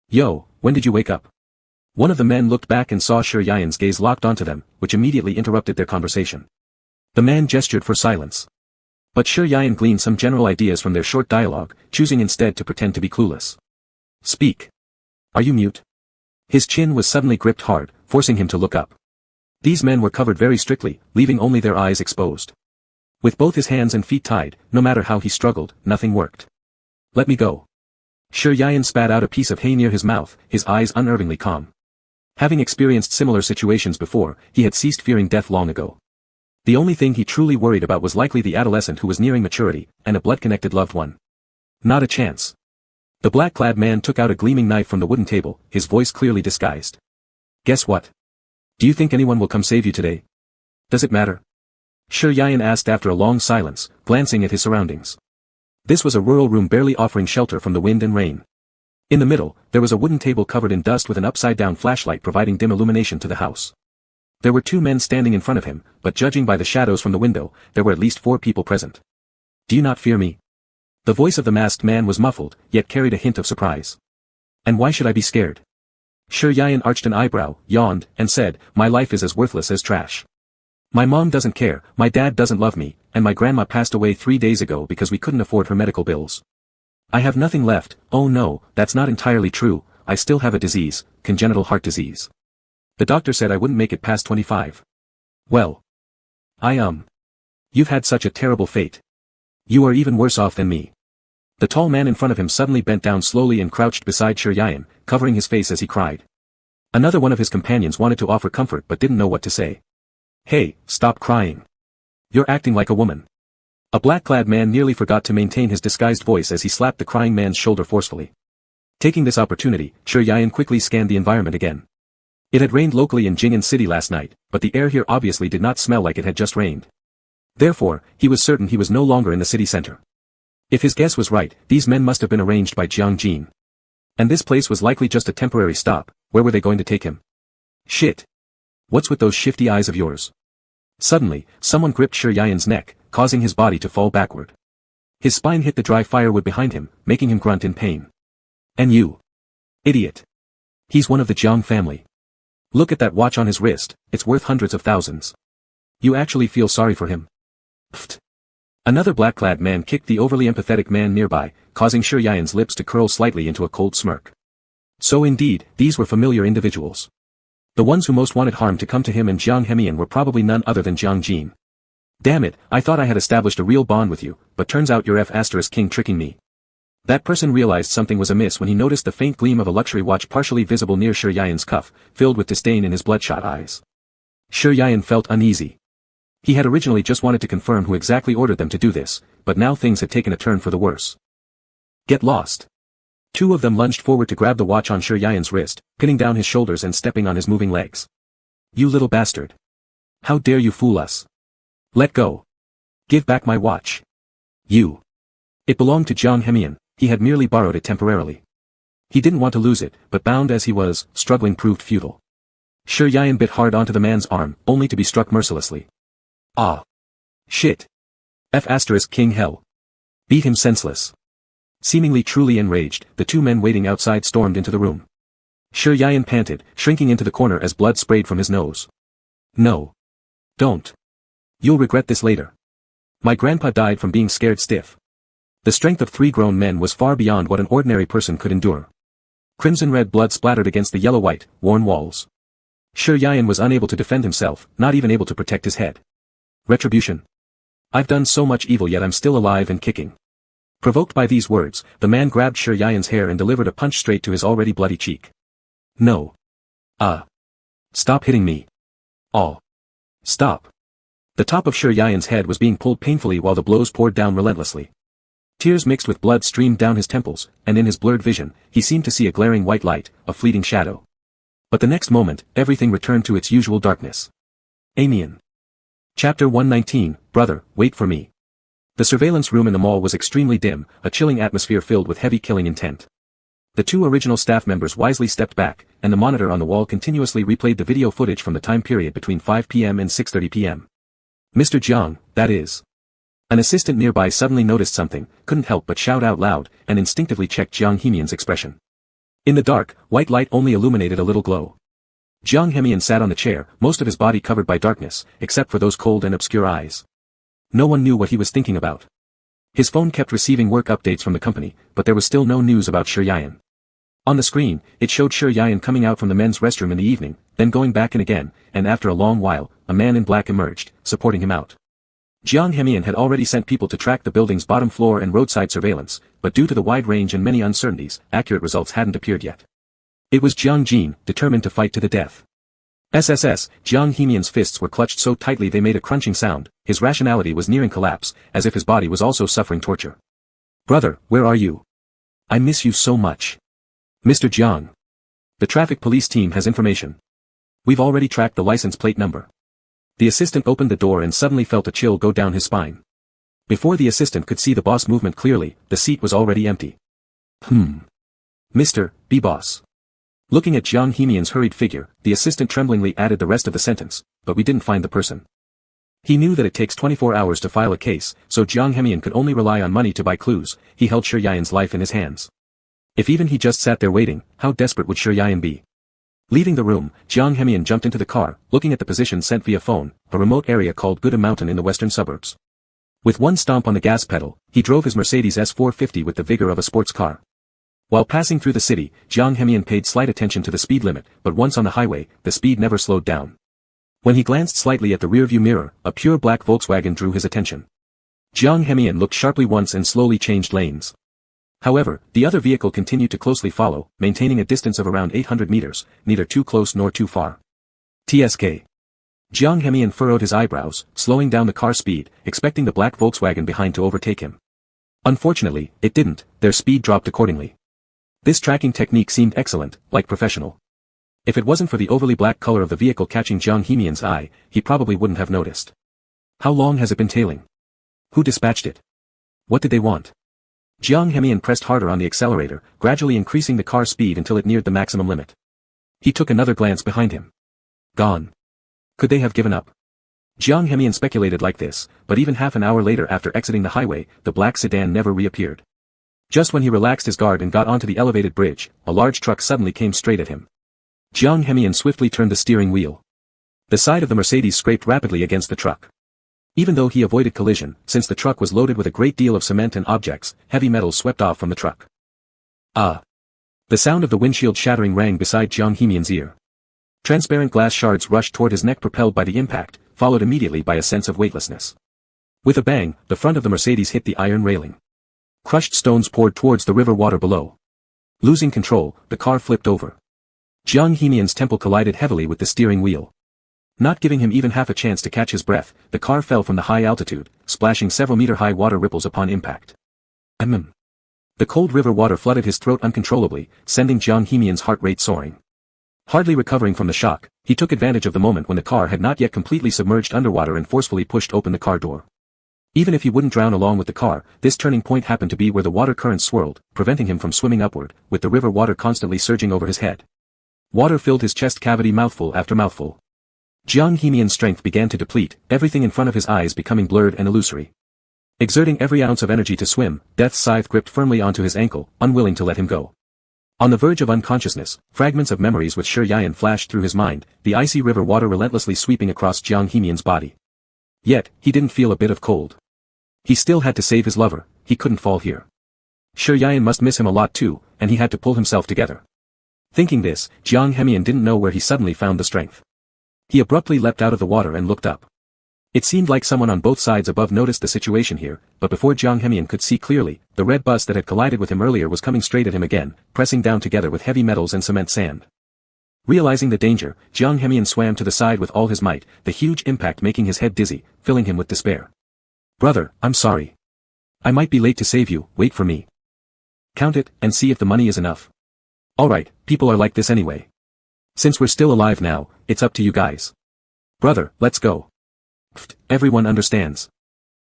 Yo, when did you wake up? One of the men looked back and saw Shi Yian's gaze locked onto them, which immediately interrupted their conversation. The man gestured for silence. But Shi Yian gleaned some general ideas from their short dialogue, choosing instead to pretend to be clueless. Speak. Are you mute? His chin was suddenly gripped hard, forcing him to look up. These men were covered very strictly, leaving only their eyes exposed. With both his hands and feet tied, no matter how he struggled, nothing worked. Let me go. Shi Yian spat out a piece of hay near his mouth, his eyes unnervingly calm. Having experienced similar situations before, he had ceased fearing death long ago. The only thing he truly worried about was likely the adolescent who was nearing maturity, and a blood-connected loved one. Not a chance. The black-clad man took out a gleaming knife from the wooden table, his voice clearly disguised. Guess what? Do you think anyone will come save you today? Does it matter? Shi Yian asked after a long silence, glancing at his surroundings. This was a rural room barely offering shelter from the wind and rain. In the middle, there was a wooden table covered in dust with an upside-down flashlight providing dim illumination to the house. There were 2 men standing in front of him, but judging by the shadows from the window, there were at least 4 people present. Do you not fear me? The voice of the masked man was muffled, yet carried a hint of surprise. And why should I be scared? Shi Yian arched an eyebrow, yawned, and said, my life is as worthless as trash. My mom doesn't care, my dad doesn't love me, and my grandma passed away 3 days ago because we couldn't afford her medical bills. I have nothing left. Oh no, that's not entirely true, I still have a disease, congenital heart disease. The doctor said I wouldn't make it past 25. Well. You've had such a terrible fate. You are even worse off than me. The tall man in front of him suddenly bent down slowly and crouched beside Shi Yian, covering his face as he cried. Another one of his companions wanted to offer comfort but didn't know what to say. Hey, stop crying. You're acting like a woman. A black-clad man nearly forgot to maintain his disguised voice as he slapped the crying man's shoulder forcefully. Taking this opportunity, Shi Yian quickly scanned the environment again. It had rained locally in Jing'an City last night, but the air here obviously did not smell like it had just rained. Therefore, he was certain he was no longer in the city center. If his guess was right, these men must have been arranged by Jiang Jin. And this place was likely just a temporary stop. Where were they going to take him? Shit. What's with those shifty eyes of yours? Suddenly, someone gripped Shi Yian's neck, causing his body to fall backward. His spine hit the dry firewood behind him, making him grunt in pain. And you? Idiot. He's one of the Jiang family. Look at that watch on his wrist, it's worth hundreds of thousands. You actually feel sorry for him? Pfft. Another black-clad man kicked the overly empathetic man nearby, causing Shi Yian's lips to curl slightly into a cold smirk. So indeed, these were familiar individuals. The ones who most wanted harm to come to him and Jiang Hemian were probably none other than Jiang Jin. Damn it, I thought I had established a real bond with you, but turns out you're F***ing tricking me. That person realized something was amiss when he noticed the faint gleam of a luxury watch partially visible near Shi Yian's cuff, filled with disdain in his bloodshot eyes. Shi Yian felt uneasy. He had originally just wanted to confirm who exactly ordered them to do this, but now things had taken a turn for the worse. Get lost. 2 of them lunged forward to grab the watch on Shi Yian's wrist, pinning down his shoulders and stepping on his moving legs. You little bastard. How dare you fool us? Let go. Give back my watch. You. It belonged to Jiang Hemian. He had merely borrowed it temporarily. He didn't want to lose it, but bound as he was, struggling proved futile. Shi Yian bit hard onto the man's arm, only to be struck mercilessly. Ah. Shit. King hell. Beat him senseless. Seemingly truly enraged, the 2 men waiting outside stormed into the room. Shi Yian panted, shrinking into the corner as blood sprayed from his nose. No. Don't. You'll regret this later. My grandpa died from being scared stiff. The strength of 3 grown men was far beyond what an ordinary person could endure. Crimson-red blood splattered against the yellow-white, worn walls. Shi Yian was unable to defend himself, not even able to protect his head. Retribution. I've done so much evil yet I'm still alive and kicking. Provoked by these words, the man grabbed Shi Yian's hair and delivered a punch straight to his already bloody cheek. No. Stop hitting me. Stop. The top of Shi Yian's head was being pulled painfully while the blows poured down relentlessly. Tears mixed with blood streamed down his temples, and in his blurred vision, he seemed to see a glaring white light, a fleeting shadow. But the next moment, everything returned to its usual darkness. Amian. Chapter 119, Brother, wait for me. The surveillance room in the mall was extremely dim, a chilling atmosphere filled with heavy killing intent. The two original staff members wisely stepped back, and the monitor on the wall continuously replayed the video footage from the time period between 5 p.m. and 6:30 p.m. Mr. Jiang, that is. An assistant nearby suddenly noticed something, couldn't help but shout out loud, and instinctively checked Jiang Hemian's expression. In the dark, white light only illuminated a little glow. Jiang Hemian sat on the chair, most of his body covered by darkness, except for those cold and obscure eyes. No one knew what he was thinking about. His phone kept receiving work updates from the company, but there was still no news about Shi Yayan. On the screen, it showed Shi Yayan coming out from the men's restroom in the evening, then going back in again, and after a long while, a man in black emerged, supporting him out. Jiang Hemian had already sent people to track the building's bottom floor and roadside surveillance, but due to the wide range and many uncertainties, accurate results hadn't appeared yet. It was Jiang Jin, determined to fight to the death. SSS, Jiang Hemian's fists were clutched so tightly they made a crunching sound, his rationality was nearing collapse, as if his body was also suffering torture. Brother, where are you? I miss you so much. Mr. Jiang. The traffic police team has information. We've already tracked the license plate number. The assistant opened the door and suddenly felt a chill go down his spine. Before the assistant could see the boss movement clearly, the seat was already empty. Mr. B. Boss. Looking at Jiang Hemian's hurried figure, the assistant tremblingly added the rest of the sentence, but we didn't find the person. He knew that it takes 24 hours to file a case, so Jiang Hemian could only rely on money to buy clues. He held Shi Yayan's life in his hands. If even he just sat there waiting, how desperate would Shi Yayan be? Leaving the room, Jiang Hemian jumped into the car, looking at the position sent via phone, a remote area called Guda Mountain in the western suburbs. With one stomp on the gas pedal, he drove his Mercedes S450 with the vigor of a sports car. While passing through the city, Jiang Hemian paid slight attention to the speed limit, but once on the highway, the speed never slowed down. When he glanced slightly at the rearview mirror, a pure black Volkswagen drew his attention. Jiang Hemian looked sharply once and slowly changed lanes. However, the other vehicle continued to closely follow, maintaining a distance of around 800 meters, neither too close nor too far. TSK. Jiang Hemian furrowed his eyebrows, slowing down the car speed, expecting the black Volkswagen behind to overtake him. Unfortunately, it didn't, their speed dropped accordingly. This tracking technique seemed excellent, like professional. If it wasn't for the overly black color of the vehicle catching Jiang Hemian's eye, he probably wouldn't have noticed. How long has it been tailing? Who dispatched it? What did they want? Jiang Hemian pressed harder on the accelerator, gradually increasing the car speed until it neared the maximum limit. He took another glance behind him. Gone. Could they have given up? Jiang Hemian speculated like this, but even half an hour later after exiting the highway, the black sedan never reappeared. Just when he relaxed his guard and got onto the elevated bridge, a large truck suddenly came straight at him. Jiang Hemian swiftly turned the steering wheel. The side of the Mercedes scraped rapidly against the truck. Even though he avoided collision, since the truck was loaded with a great deal of cement and objects, heavy metals swept off from the truck. Ah! The sound of the windshield shattering rang beside Jiang Hemian's ear. Transparent glass shards rushed toward his neck propelled by the impact, followed immediately by a sense of weightlessness. With a bang, the front of the Mercedes hit the iron railing. Crushed stones poured towards the river water below. Losing control, the car flipped over. Jiang Hemian's temple collided heavily with the steering wheel. Not giving him even half a chance to catch his breath, the car fell from the high altitude, splashing several meter-high water ripples upon impact. The cold river water flooded his throat uncontrollably, sending Jiang Hemian's heart rate soaring. Hardly recovering from the shock, he took advantage of the moment when the car had not yet completely submerged underwater and forcefully pushed open the car door. Even if he wouldn't drown along with the car, this turning point happened to be where the water current swirled, preventing him from swimming upward, with the river water constantly surging over his head. Water filled his chest cavity mouthful after mouthful. Jiang Hemian's strength began to deplete, everything in front of his eyes becoming blurred and illusory. Exerting every ounce of energy to swim, death's scythe gripped firmly onto his ankle, unwilling to let him go. On the verge of unconsciousness, fragments of memories with Shi Yayan flashed through his mind, the icy river water relentlessly sweeping across Jiang Hemian's body. Yet, he didn't feel a bit of cold. He still had to save his lover, he couldn't fall here. Shi Yayan must miss him a lot too, and he had to pull himself together. Thinking this, Jiang Hemian didn't know where he suddenly found the strength. He abruptly leapt out of the water and looked up. It seemed like someone on both sides above noticed the situation here, but before Jiang Hemian could see clearly, the red bus that had collided with him earlier was coming straight at him again, pressing down together with heavy metals and cement sand. Realizing the danger, Jiang Hemian swam to the side with all his might, the huge impact making his head dizzy, filling him with despair. Brother, I'm sorry. I might be late to save you, wait for me. Count it, and see if the money is enough. Alright, people are like this anyway. Since we're still alive now, it's up to you guys. Brother, let's go. Everyone understands.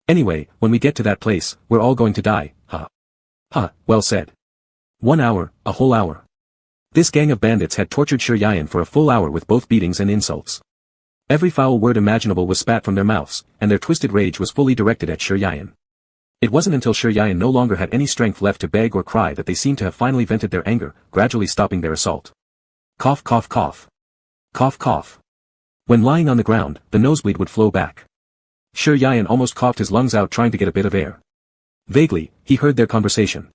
Anyway, when we get to that place, we're all going to die, huh? Huh, well said. 1 hour, a whole hour. This gang of bandits had tortured Sher Yayan for a full hour with both beatings and insults. Every foul word imaginable was spat from their mouths, and their twisted rage was fully directed at Sher Yayan. It wasn't until Sher Yayan no longer had any strength left to beg or cry that they seemed to have finally vented their anger, gradually stopping their assault. Cough cough cough. Cough cough. When lying on the ground, the nosebleed would flow back. Sher Yayan almost coughed his lungs out trying to get a bit of air. Vaguely, he heard their conversation.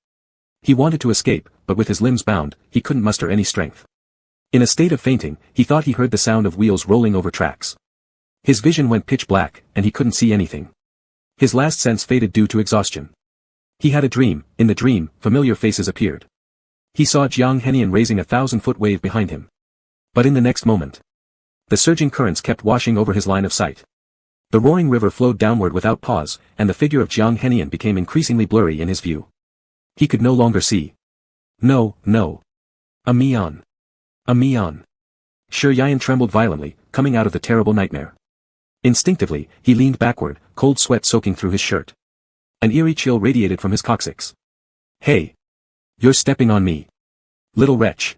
He wanted to escape, but with his limbs bound, he couldn't muster any strength. In a state of fainting, he thought he heard the sound of wheels rolling over tracks. His vision went pitch black, and he couldn't see anything. His last sense faded due to exhaustion. He had a dream. In the dream, familiar faces appeared. He saw Jiang Henian raising a 1,000-foot wave behind him. But in the next moment, the surging currents kept washing over his line of sight. The roaring river flowed downward without pause, and the figure of Jiang Henian became increasingly blurry in his view. He could no longer see. No, no. A Mian. A Mian. Sher Yayan trembled violently, coming out of the terrible nightmare. Instinctively, he leaned backward, cold sweat soaking through his shirt. An eerie chill radiated from his coccyx. Hey! You're stepping on me. Little wretch.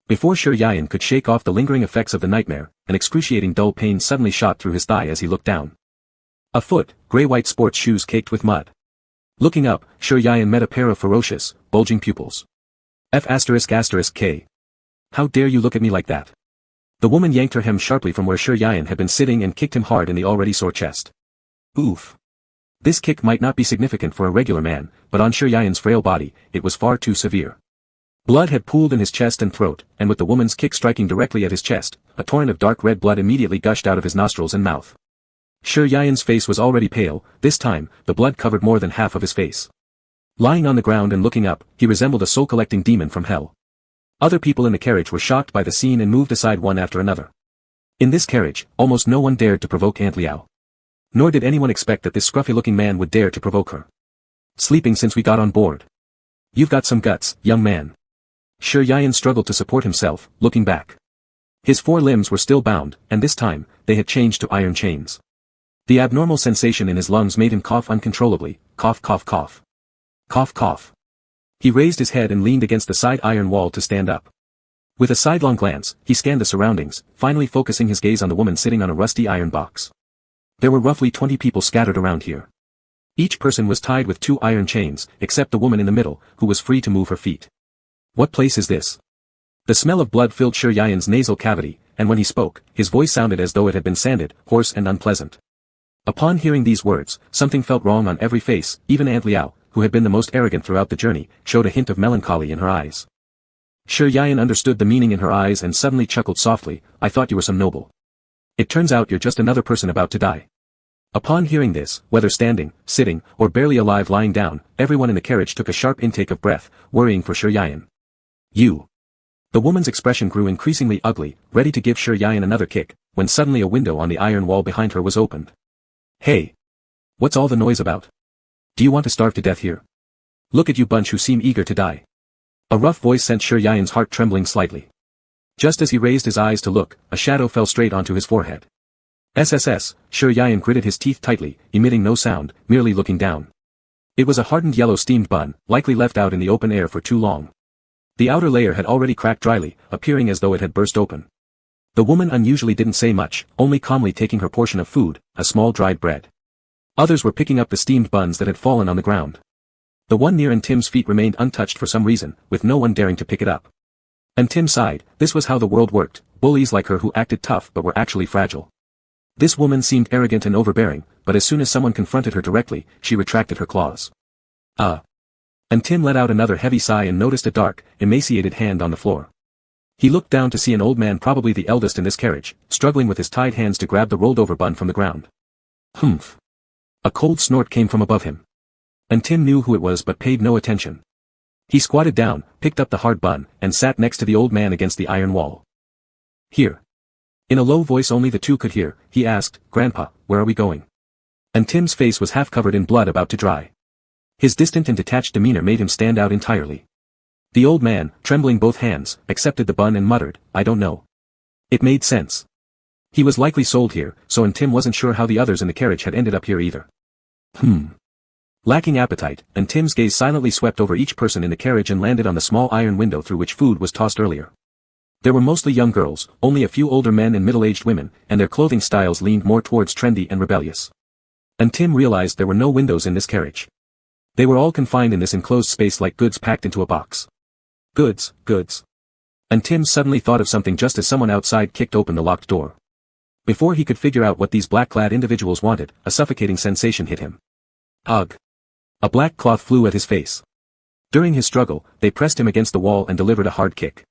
Before Sher Yayan could shake off the lingering effects of the nightmare, an excruciating dull pain suddenly shot through his thigh as he looked down. A foot, grey-white sports shoes caked with mud. Looking up, Sher Yayan met a pair of ferocious, bulging pupils. F***K. How dare you look at me like that? The woman yanked her hem sharply from where Sher Yayan had been sitting and kicked him hard in the already sore chest. Oof. This kick might not be significant for a regular man, but on Sher Yayan's frail body, it was far too severe. Blood had pooled in his chest and throat, and with the woman's kick striking directly at his chest, a torrent of dark red blood immediately gushed out of his nostrils and mouth. Sher Yayan's face was already pale. This time, the blood covered more than half of his face. Lying on the ground and looking up, he resembled a soul-collecting demon from hell. Other people in the carriage were shocked by the scene and moved aside one after another. In this carriage, almost no one dared to provoke Aunt Liao. Nor did anyone expect that this scruffy-looking man would dare to provoke her. Sleeping since we got on board. You've got some guts, young man. Sher Yayan struggled to support himself, looking back. His 4 limbs were still bound, and this time, they had changed to iron chains. The abnormal sensation in his lungs made him cough uncontrollably. Cough cough cough. Cough cough. He raised his head and leaned against the side iron wall to stand up. With a sidelong glance, he scanned the surroundings, finally focusing his gaze on the woman sitting on a rusty iron box. There were roughly 20 people scattered around here. Each person was tied with 2 iron chains, except the woman in the middle, who was free to move her feet. What place is this? The smell of blood filled Sher Yayan's nasal cavity, and when he spoke, his voice sounded as though it had been sanded, hoarse and unpleasant. Upon hearing these words, something felt wrong on every face. Even Aunt Liao, who had been the most arrogant throughout the journey, showed a hint of melancholy in her eyes. Sher Yayan understood the meaning in her eyes and suddenly chuckled softly. I thought you were some noble. It turns out you're just another person about to die. Upon hearing this, whether standing, sitting, or barely alive lying down, everyone in the carriage took a sharp intake of breath, worrying for Sher Yayan. You. The woman's expression grew increasingly ugly, ready to give Sher Yayan another kick, when suddenly a window on the iron wall behind her was opened. Hey! What's all the noise about? Do you want to starve to death here? Look at you bunch who seem eager to die. A rough voice sent Sher Yayan's heart trembling slightly. Just as he raised his eyes to look, a shadow fell straight onto his forehead. SSS, Sher Yayan gritted his teeth tightly, emitting no sound, merely looking down. It was a hardened yellow steamed bun, likely left out in the open air for too long. The outer layer had already cracked dryly, appearing as though it had burst open. The woman unusually didn't say much, only calmly taking her portion of food, a small dried bread. Others were picking up the steamed buns that had fallen on the ground. The one near Tim's feet remained untouched for some reason, with no one daring to pick it up. Tim sighed. This was how the world worked, bullies like her who acted tough but were actually fragile. This woman seemed arrogant and overbearing, but as soon as someone confronted her directly, she retracted her claws. Tim let out another heavy sigh and noticed a dark, emaciated hand on the floor. He looked down to see an old man, probably the eldest in this carriage, struggling with his tied hands to grab the rolled-over bun from the ground. Humph. A cold snort came from above him. Tim knew who it was but paid no attention. He squatted down, picked up the hard bun, and sat next to the old man against the iron wall. Here. In a low voice only the two could hear, he asked, Grandpa, where are we going? Tim's face was half covered in blood about to dry. His distant and detached demeanor made him stand out entirely. The old man, trembling both hands, accepted the bun and muttered, I don't know. It made sense. He was likely sold here, so Tim wasn't sure how the others in the carriage had ended up here either. Lacking appetite, and Tim's gaze silently swept over each person in the carriage and landed on the small iron window through which food was tossed earlier. There were mostly young girls, only a few older men and middle-aged women, and their clothing styles leaned more towards trendy and rebellious. And Tim realized there were no windows in this carriage. They were all confined in this enclosed space like goods packed into a box. Goods. And Tim suddenly thought of something just as someone outside kicked open the locked door. Before he could figure out what these black-clad individuals wanted, a suffocating sensation hit him. Ugh! A black cloth flew at his face. During his struggle, they pressed him against the wall and delivered a hard kick.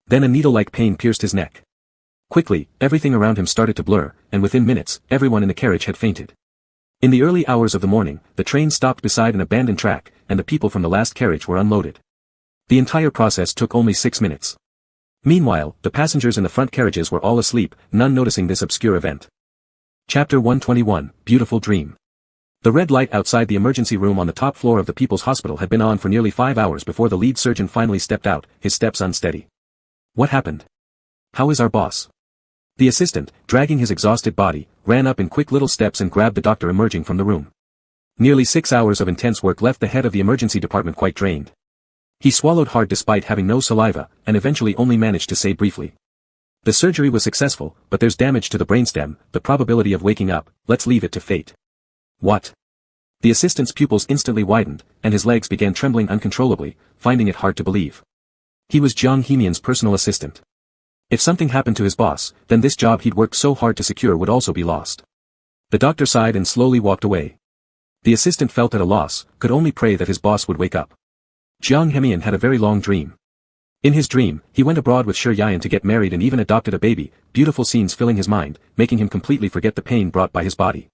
Then a needle-like pain pierced his neck. Quickly, everything around him started to blur, and within minutes, everyone in the carriage had fainted. In the early hours of the morning, the train stopped beside an abandoned track, and the people from the last carriage were unloaded. The entire process took only 6 minutes. Meanwhile, the passengers in the front carriages were all asleep, none noticing this obscure event. Chapter 121, Beautiful Dream. The red light outside the emergency room on the top floor of the People's Hospital had been on for nearly 5 hours before the lead surgeon finally stepped out, his steps unsteady. What happened? How is our boss? The assistant, dragging his exhausted body, ran up in quick little steps and grabbed the doctor emerging from the room. Nearly 6 hours of intense work left the head of the emergency department quite drained. He swallowed hard despite having no saliva, and eventually only managed to say briefly. The surgery was successful, but there's damage to the brainstem, the probability of waking up, let's leave it to fate. What? The assistant's pupils instantly widened, and his legs began trembling uncontrollably, finding it hard to believe. He was Jiang Hemian's personal assistant. If something happened to his boss, then this job he'd worked so hard to secure would also be lost. The doctor sighed and slowly walked away. The assistant felt at a loss, could only pray that his boss would wake up. Jiang Hemian had a very long dream. In his dream, he went abroad with Shi Yan to get married and even adopted a baby, beautiful scenes filling his mind, making him completely forget the pain brought by his body.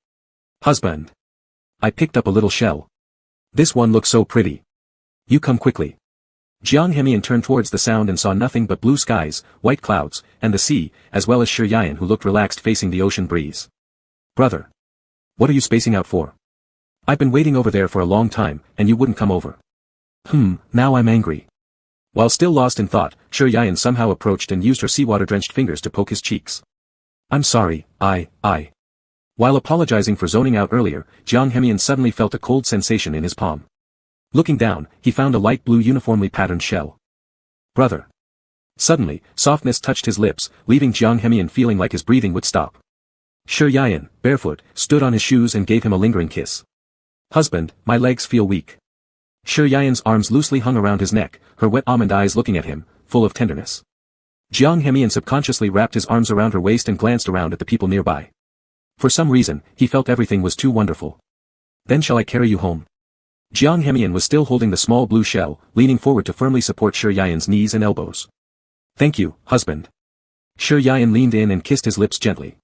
Husband. I picked up a little shell. This one looks so pretty. You come quickly. Jiang Hemian turned towards the sound and saw nothing but blue skies, white clouds, and the sea, as well as Shi Yan who looked relaxed facing the ocean breeze. Brother. What are you spacing out for? I've been waiting over there for a long time, and you wouldn't come over. Now I'm angry. While still lost in thought, Shi Yan somehow approached and used her seawater-drenched fingers to poke his cheeks. I'm sorry, I. While apologizing for zoning out earlier, Jiang Hemian suddenly felt a cold sensation in his palm. Looking down, he found a light blue uniformly patterned shell. Brother. Suddenly, softness touched his lips, leaving Jiang Hemian feeling like his breathing would stop. Shi Yan, barefoot, stood on his shoes and gave him a lingering kiss. Husband, my legs feel weak. Shi Yan's arms loosely hung around his neck, her wet almond eyes looking at him, full of tenderness. Jiang Hemian subconsciously wrapped his arms around her waist and glanced around at the people nearby. For some reason, he felt everything was too wonderful. Then shall I carry you home? Jiang Hemian was still holding the small blue shell, leaning forward to firmly support Shi Yan's knees and elbows. Thank you, husband. Shi Yan leaned in and kissed his lips gently.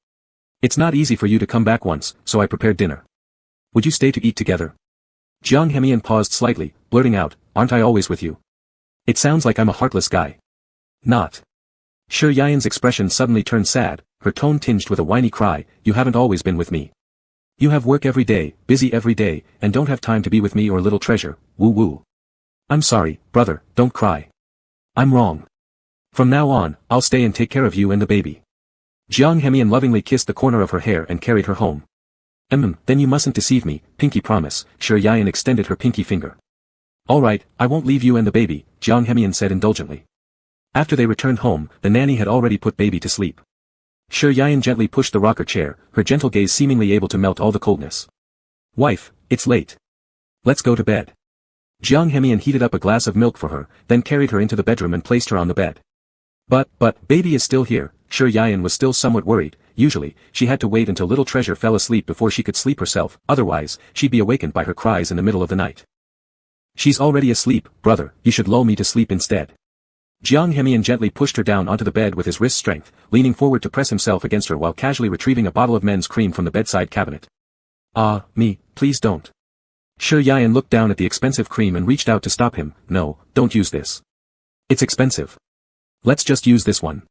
It's not easy for you to come back once, so I prepared dinner. Would you stay to eat together? Jiang Hemian paused slightly, blurting out, aren't I always with you? It sounds like I'm a heartless guy. Not. Shi Yan's expression suddenly turned sad, her tone tinged with a whiny cry, you haven't always been with me. You have work every day, busy every day, and don't have time to be with me or little treasure, woo-woo. I'm sorry, brother, don't cry. I'm wrong. From now on, I'll stay and take care of you and the baby. Jiang Hemian lovingly kissed the corner of her hair and carried her home. Then you mustn't deceive me, pinky promise, Shi Yan extended her pinky finger. Alright, I won't leave you and the baby, Jiang Hemian said indulgently. After they returned home, the nanny had already put baby to sleep. Shi Yan gently pushed the rocker chair, her gentle gaze seemingly able to melt all the coldness. Wife, it's late. Let's go to bed. Jiang Hemian heated up a glass of milk for her, then carried her into the bedroom and placed her on the bed. But, baby is still here, Shi Yan was still somewhat worried. Usually, she had to wait until little treasure fell asleep before she could sleep herself, otherwise, she'd be awakened by her cries in the middle of the night. She's already asleep, brother, you should lull me to sleep instead. Jiang Hemian gently pushed her down onto the bed with his wrist strength, leaning forward to press himself against her while casually retrieving a bottle of men's cream from the bedside cabinet. Me, please don't. Shi Yan looked down at the expensive cream and reached out to stop him, no, don't use this. It's expensive. Let's just use this one.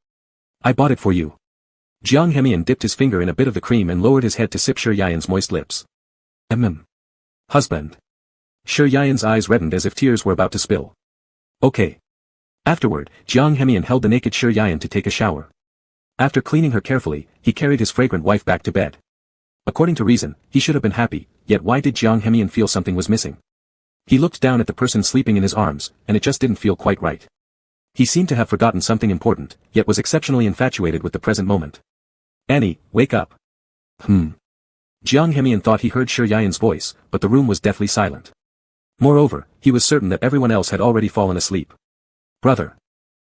I bought it for you. Jiang Hemian dipped his finger in a bit of the cream and lowered his head to sip Shi Yan's moist lips. Husband. Shi Yan's eyes reddened as if tears were about to spill. Okay. Afterward, Jiang Hemian held the naked Shi Yan to take a shower. After cleaning her carefully, he carried his fragrant wife back to bed. According to reason, he should have been happy, yet why did Jiang Hemian feel something was missing? He looked down at the person sleeping in his arms, and it just didn't feel quite right. He seemed to have forgotten something important, yet was exceptionally infatuated with the present moment. Annie, wake up. Jiang Hemian thought he heard Shi Yan's voice, but the room was deathly silent. Moreover, he was certain that everyone else had already fallen asleep. Brother.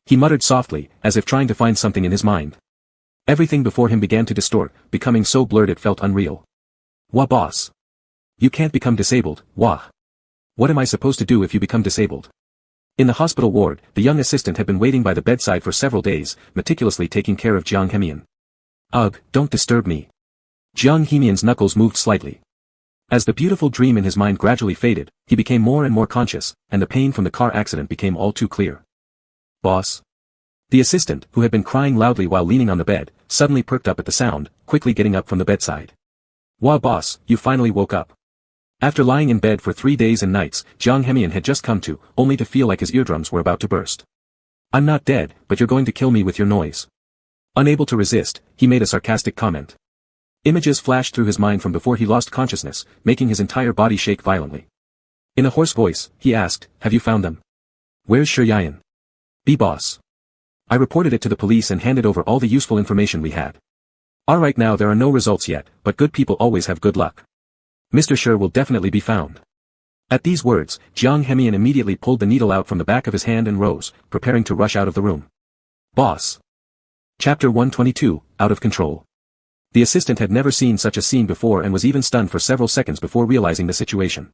He muttered softly, as if trying to find something in his mind. Everything before him began to distort, becoming so blurred it felt unreal. Wah boss. You can't become disabled, wah. What am I supposed to do if you become disabled? In the hospital ward, the young assistant had been waiting by the bedside for several days, meticulously taking care of Jiang Hemian. Ugh, don't disturb me. Jiang Hemian's knuckles moved slightly. As the beautiful dream in his mind gradually faded, he became more and more conscious, and the pain from the car accident became all too clear. Boss. The assistant, who had been crying loudly while leaning on the bed, suddenly perked up at the sound, quickly getting up from the bedside. Wah boss, you finally woke up. After lying in bed for 3 days and nights, Jiang Hemian had just come to, only to feel like his eardrums were about to burst. I'm not dead, but you're going to kill me with your noise. Unable to resist, he made a sarcastic comment. Images flashed through his mind from before he lost consciousness, making his entire body shake violently. In a hoarse voice, he asked, have you found them? Where's Shi Yan? B-boss. I reported it to the police and handed over all the useful information we had. Alright, now there are no results yet, but good people always have good luck. Mr. Shi will definitely be found. At these words, Jiang Hemian immediately pulled the needle out from the back of his hand and rose, preparing to rush out of the room. Boss. Chapter 122, Out of Control. The assistant had never seen such a scene before and was even stunned for several seconds before realizing the situation.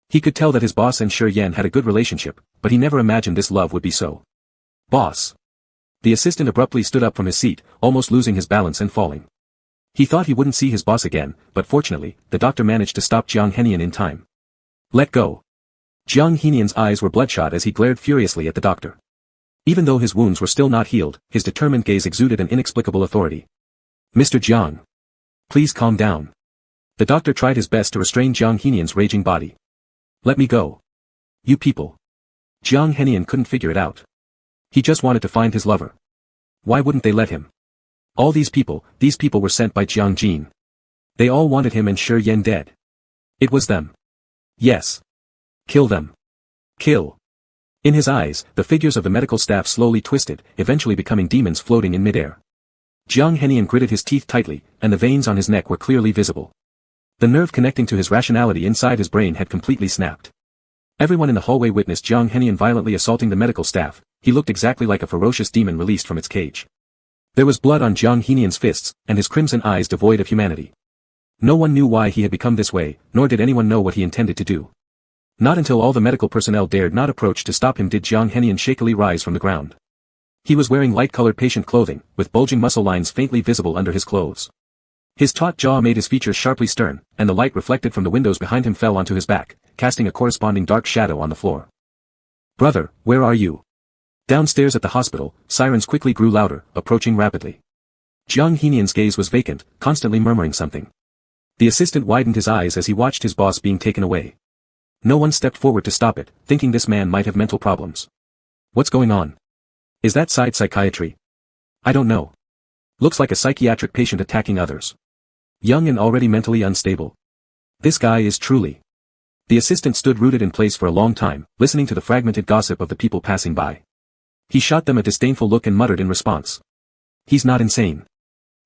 He could tell that his boss and Shi Yan had a good relationship, but he never imagined this love would be so. Boss. The assistant abruptly stood up from his seat, almost losing his balance and falling. He thought he wouldn't see his boss again, but fortunately, the doctor managed to stop Jiang Hemian in time. Let go. Jiang Hemian's eyes were bloodshot as he glared furiously at the doctor. Even though his wounds were still not healed, his determined gaze exuded an inexplicable authority. Mr. Jiang. Please calm down. The doctor tried his best to restrain Jiang Henian's raging body. Let me go. You people. Jiang Henian couldn't figure it out. He just wanted to find his lover. Why wouldn't they let him? All these people were sent by Jiang Jin. They all wanted him and Shi Yan dead. It was them. Yes. Kill them. Kill. In his eyes, the figures of the medical staff slowly twisted, eventually becoming demons floating in midair. Jiang Henian gritted his teeth tightly, and the veins on his neck were clearly visible. The nerve connecting to his rationality inside his brain had completely snapped. Everyone in the hallway witnessed Jiang Henian violently assaulting the medical staff. He looked exactly like a ferocious demon released from its cage. There was blood on Jiang Henian's fists, and his crimson eyes devoid of humanity. No one knew why he had become this way, nor did anyone know what he intended to do. Not until all the medical personnel dared not approach to stop him did Jiang Henian shakily rise from the ground. He was wearing light-colored patient clothing, with bulging muscle lines faintly visible under his clothes. His taut jaw made his features sharply stern, and the light reflected from the windows behind him fell onto his back, casting a corresponding dark shadow on the floor. Brother, where are you? Downstairs at the hospital, sirens quickly grew louder, approaching rapidly. Jiang Henian's gaze was vacant, constantly murmuring something. The assistant widened his eyes as he watched his boss being taken away. No one stepped forward to stop it, thinking this man might have mental problems. What's going on? Is that side psychiatry? I don't know. Looks like a psychiatric patient attacking others. Young and already mentally unstable. This guy is truly. The assistant stood rooted in place for a long time, listening to the fragmented gossip of the people passing by. He shot them a disdainful look and muttered in response. He's not insane.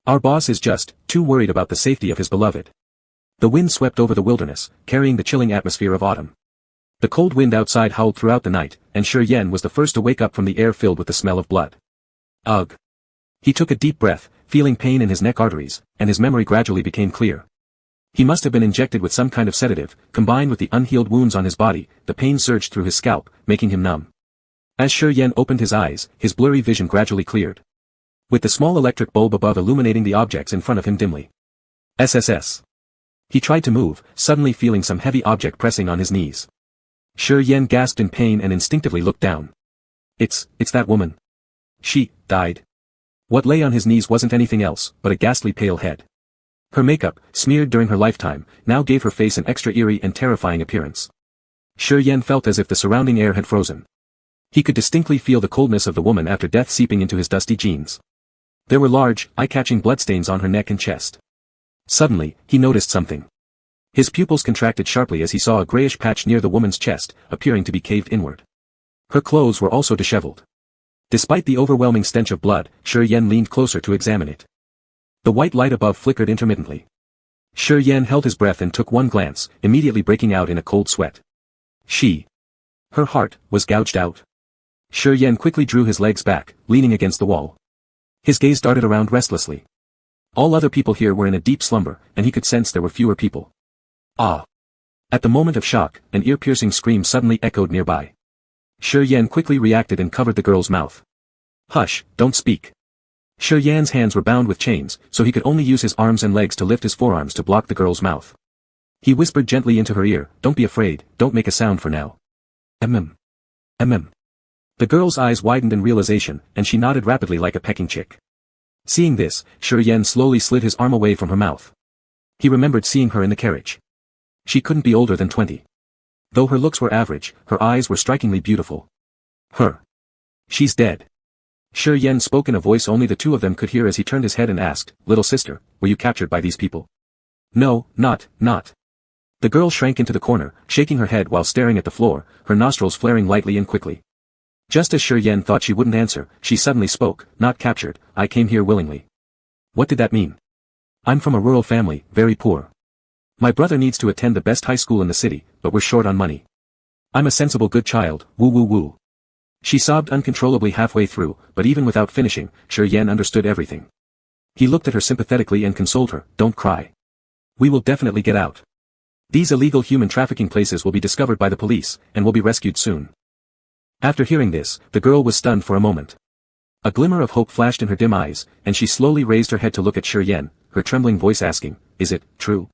Our boss is just too worried about the safety of his beloved. The wind swept over the wilderness, carrying the chilling atmosphere of autumn. The cold wind outside howled throughout the night, and Shi Yan was the first to wake up from the air filled with the smell of blood. Ugh. He took a deep breath, feeling pain in his neck arteries, and his memory gradually became clear. He must have been injected with some kind of sedative, combined with the unhealed wounds on his body. The pain surged through his scalp, making him numb. As Shi Yan opened his eyes, his blurry vision gradually cleared. With the small electric bulb above illuminating the objects in front of him dimly. SSS. He tried to move, suddenly feeling some heavy object pressing on his knees. Shi Yan gasped in pain and instinctively looked down. It's that woman. She died. What lay on his knees wasn't anything else, but a ghastly pale head. Her makeup, smeared during her lifetime, now gave her face an extra eerie and terrifying appearance. Shi Yan felt as if the surrounding air had frozen. He could distinctly feel the coldness of the woman after death seeping into his dusty jeans. There were large, eye-catching bloodstains on her neck and chest. Suddenly, he noticed something. His pupils contracted sharply as he saw a grayish patch near the woman's chest, appearing to be caved inward. Her clothes were also disheveled. Despite the overwhelming stench of blood, Shi Yan leaned closer to examine it. The white light above flickered intermittently. Shi Yan held his breath and took one glance, immediately breaking out in a cold sweat. Her heart was gouged out. Shi Yan quickly drew his legs back, leaning against the wall. His gaze darted around restlessly. All other people here were in a deep slumber, and he could sense there were fewer people. Ah! At the moment of shock, an ear-piercing scream suddenly echoed nearby. Shi Yan quickly reacted and covered the girl's mouth. Hush, don't speak. Shi Yan's hands were bound with chains, so he could only use his arms and legs to lift his forearms to block the girl's mouth. He whispered gently into her ear, don't be afraid, don't make a sound for now. The girl's eyes widened in realization, and she nodded rapidly like a pecking chick. Seeing this, Shi Yan slowly slid his arm away from her mouth. He remembered seeing her in the carriage. She couldn't be older than 20. Though her looks were average, her eyes were strikingly beautiful. She's dead. Shi Yan spoke in a voice only the two of them could hear as he turned his head and asked, little sister, were you captured by these people? No, not. The girl shrank into the corner, shaking her head while staring at the floor, her nostrils flaring lightly and quickly. Just as Shi Yan thought she wouldn't answer, she suddenly spoke, not captured, I came here willingly. What did that mean? I'm from a rural family, very poor. My brother needs to attend the best high school in the city, but we're short on money. I'm a sensible good child, woo. She sobbed uncontrollably halfway through, but even without finishing, Shi Yan understood everything. He looked at her sympathetically and consoled her, don't cry. We will definitely get out. These illegal human trafficking places will be discovered by the police, and will be rescued soon. After hearing this, the girl was stunned for a moment. A glimmer of hope flashed in her dim eyes, and she slowly raised her head to look at Shi Yan, her trembling voice asking, is it true?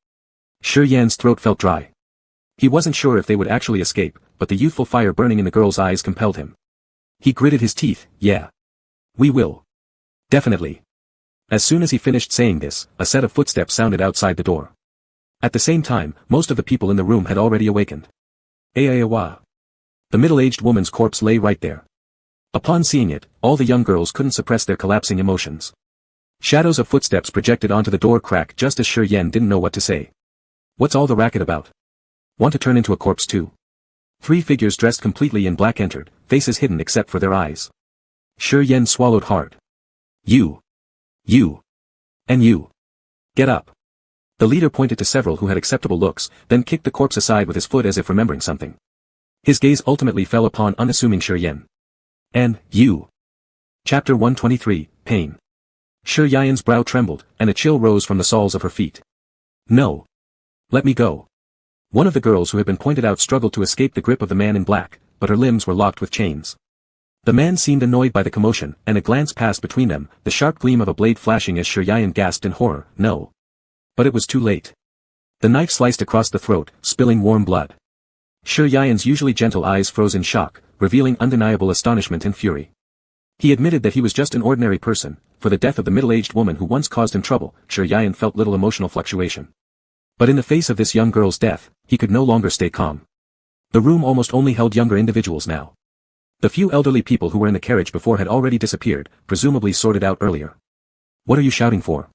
Shi Yan's throat felt dry. He wasn't sure if they would actually escape, but the youthful fire burning in the girl's eyes compelled him. He gritted his teeth, yeah. We will. Definitely. As soon as he finished saying this, a set of footsteps sounded outside the door. At the same time, most of the people in the room had already awakened. Ayawa. The middle-aged woman's corpse lay right there. Upon seeing it, all the young girls couldn't suppress their collapsing emotions. Shadows of footsteps projected onto the door crack just as Shi Yan didn't know what to say. What's all the racket about? Want to turn into a corpse too? 3 figures dressed completely in black entered, faces hidden except for their eyes. Shi Yan swallowed hard. You. And you. Get up. The leader pointed to several who had acceptable looks, then kicked the corpse aside with his foot as if remembering something. His gaze ultimately fell upon unassuming Shi Yan. And, you. Chapter 123, Pain. Shi Yan's brow trembled, and a chill rose from the soles of her feet. No. Let me go. One of the girls who had been pointed out struggled to escape the grip of the man in black, but her limbs were locked with chains. The man seemed annoyed by the commotion, and a glance passed between them, the sharp gleam of a blade flashing as Shi Yan gasped in horror, no. But it was too late. The knife sliced across the throat, spilling warm blood. Shi Yan's usually gentle eyes froze in shock, revealing undeniable astonishment and fury. He admitted that he was just an ordinary person. For the death of the middle-aged woman who once caused him trouble, Shi Yan felt little emotional fluctuation. But in the face of this young girl's death, he could no longer stay calm. The room almost only held younger individuals now. The few elderly people who were in the carriage before had already disappeared, presumably sorted out earlier. What are you shouting for?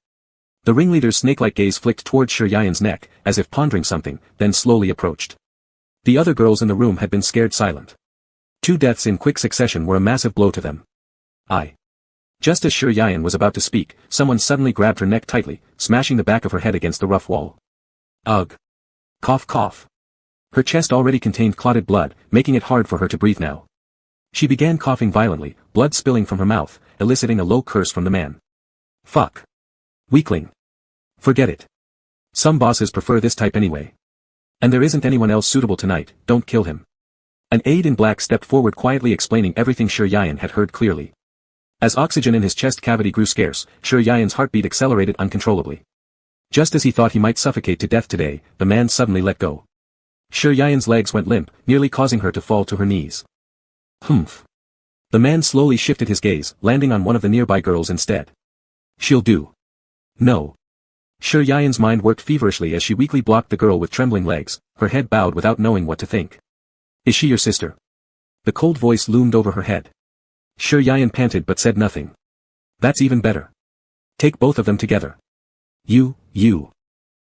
The ringleader's snake-like gaze flicked towards Shi Yan's neck, as if pondering something, then slowly approached. The other girls in the room had been scared silent. 2 deaths in quick succession were a massive blow to them. Just as Shi Yan was about to speak, someone suddenly grabbed her neck tightly, smashing the back of her head against the rough wall. Ugh. Cough. Her chest already contained clotted blood, making it hard for her to breathe now. She began coughing violently, blood spilling from her mouth, eliciting a low curse from the man. Fuck. Weakling. Forget it. Some bosses prefer this type anyway. And there isn't anyone else suitable tonight, don't kill him. An aide in black stepped forward quietly explaining everything Shi Yan had heard clearly. As oxygen in his chest cavity grew scarce, Shi Yan's heartbeat accelerated uncontrollably. Just as he thought he might suffocate to death today, the man suddenly let go. Shi Yan's legs went limp, nearly causing her to fall to her knees. Humph. The man slowly shifted his gaze, landing on one of the nearby girls instead. She'll do. No. Shi Yan's mind worked feverishly as she weakly blocked the girl with trembling legs, her head bowed without knowing what to think. Is she your sister? The cold voice loomed over her head. Shi Yan panted but said nothing. That's even better. Take both of them together. You.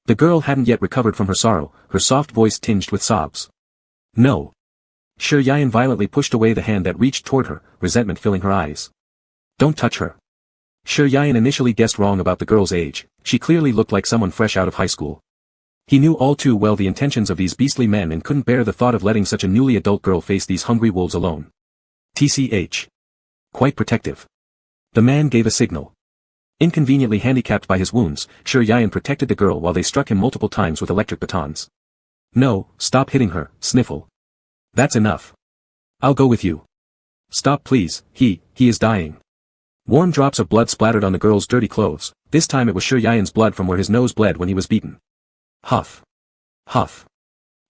The girl hadn't yet recovered from her sorrow, her soft voice tinged with sobs. No. Shi Yan violently pushed away the hand that reached toward her, resentment filling her eyes. Don't touch her. Shi Yan initially guessed wrong about the girl's age, she clearly looked like someone fresh out of high school. He knew all too well the intentions of these beastly men and couldn't bear the thought of letting such a newly adult girl face these hungry wolves alone. TCH. Quite protective. The man gave a signal. Inconveniently handicapped by his wounds, Shi Yan protected the girl while they struck him multiple times with electric batons. No, stop hitting her, Sniffle. That's enough. I'll go with you. Stop please, he is dying. Warm drops of blood splattered on the girl's dirty clothes, this time it was Shi Yan's blood from where his nose bled when he was beaten. Huff. Huff.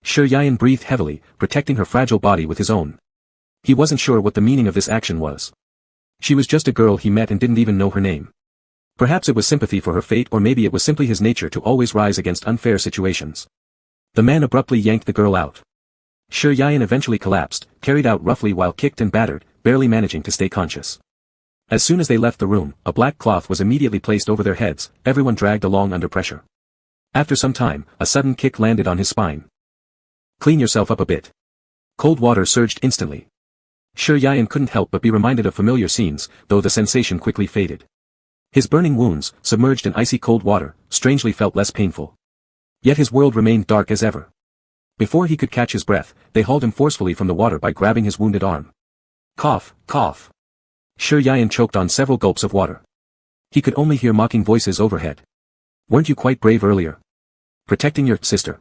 Shi Yan breathed heavily, protecting her fragile body with his own. He wasn't sure what the meaning of this action was. She was just a girl he met and didn't even know her name. Perhaps it was sympathy for her fate or maybe it was simply his nature to always rise against unfair situations. The man abruptly yanked the girl out. Shi Yan eventually collapsed, carried out roughly while kicked and battered, barely managing to stay conscious. As soon as they left the room, a black cloth was immediately placed over their heads, everyone dragged along under pressure. After some time, a sudden kick landed on his spine. Clean yourself up a bit. Cold water surged instantly. Shi Yan couldn't help but be reminded of familiar scenes, though the sensation quickly faded. His burning wounds, submerged in icy cold water, strangely felt less painful. Yet his world remained dark as ever. Before he could catch his breath, they hauled him forcefully from the water by grabbing his wounded arm. Cough, cough. Shi Yan choked on several gulps of water. He could only hear mocking voices overhead. Weren't you quite brave earlier? Protecting your sister.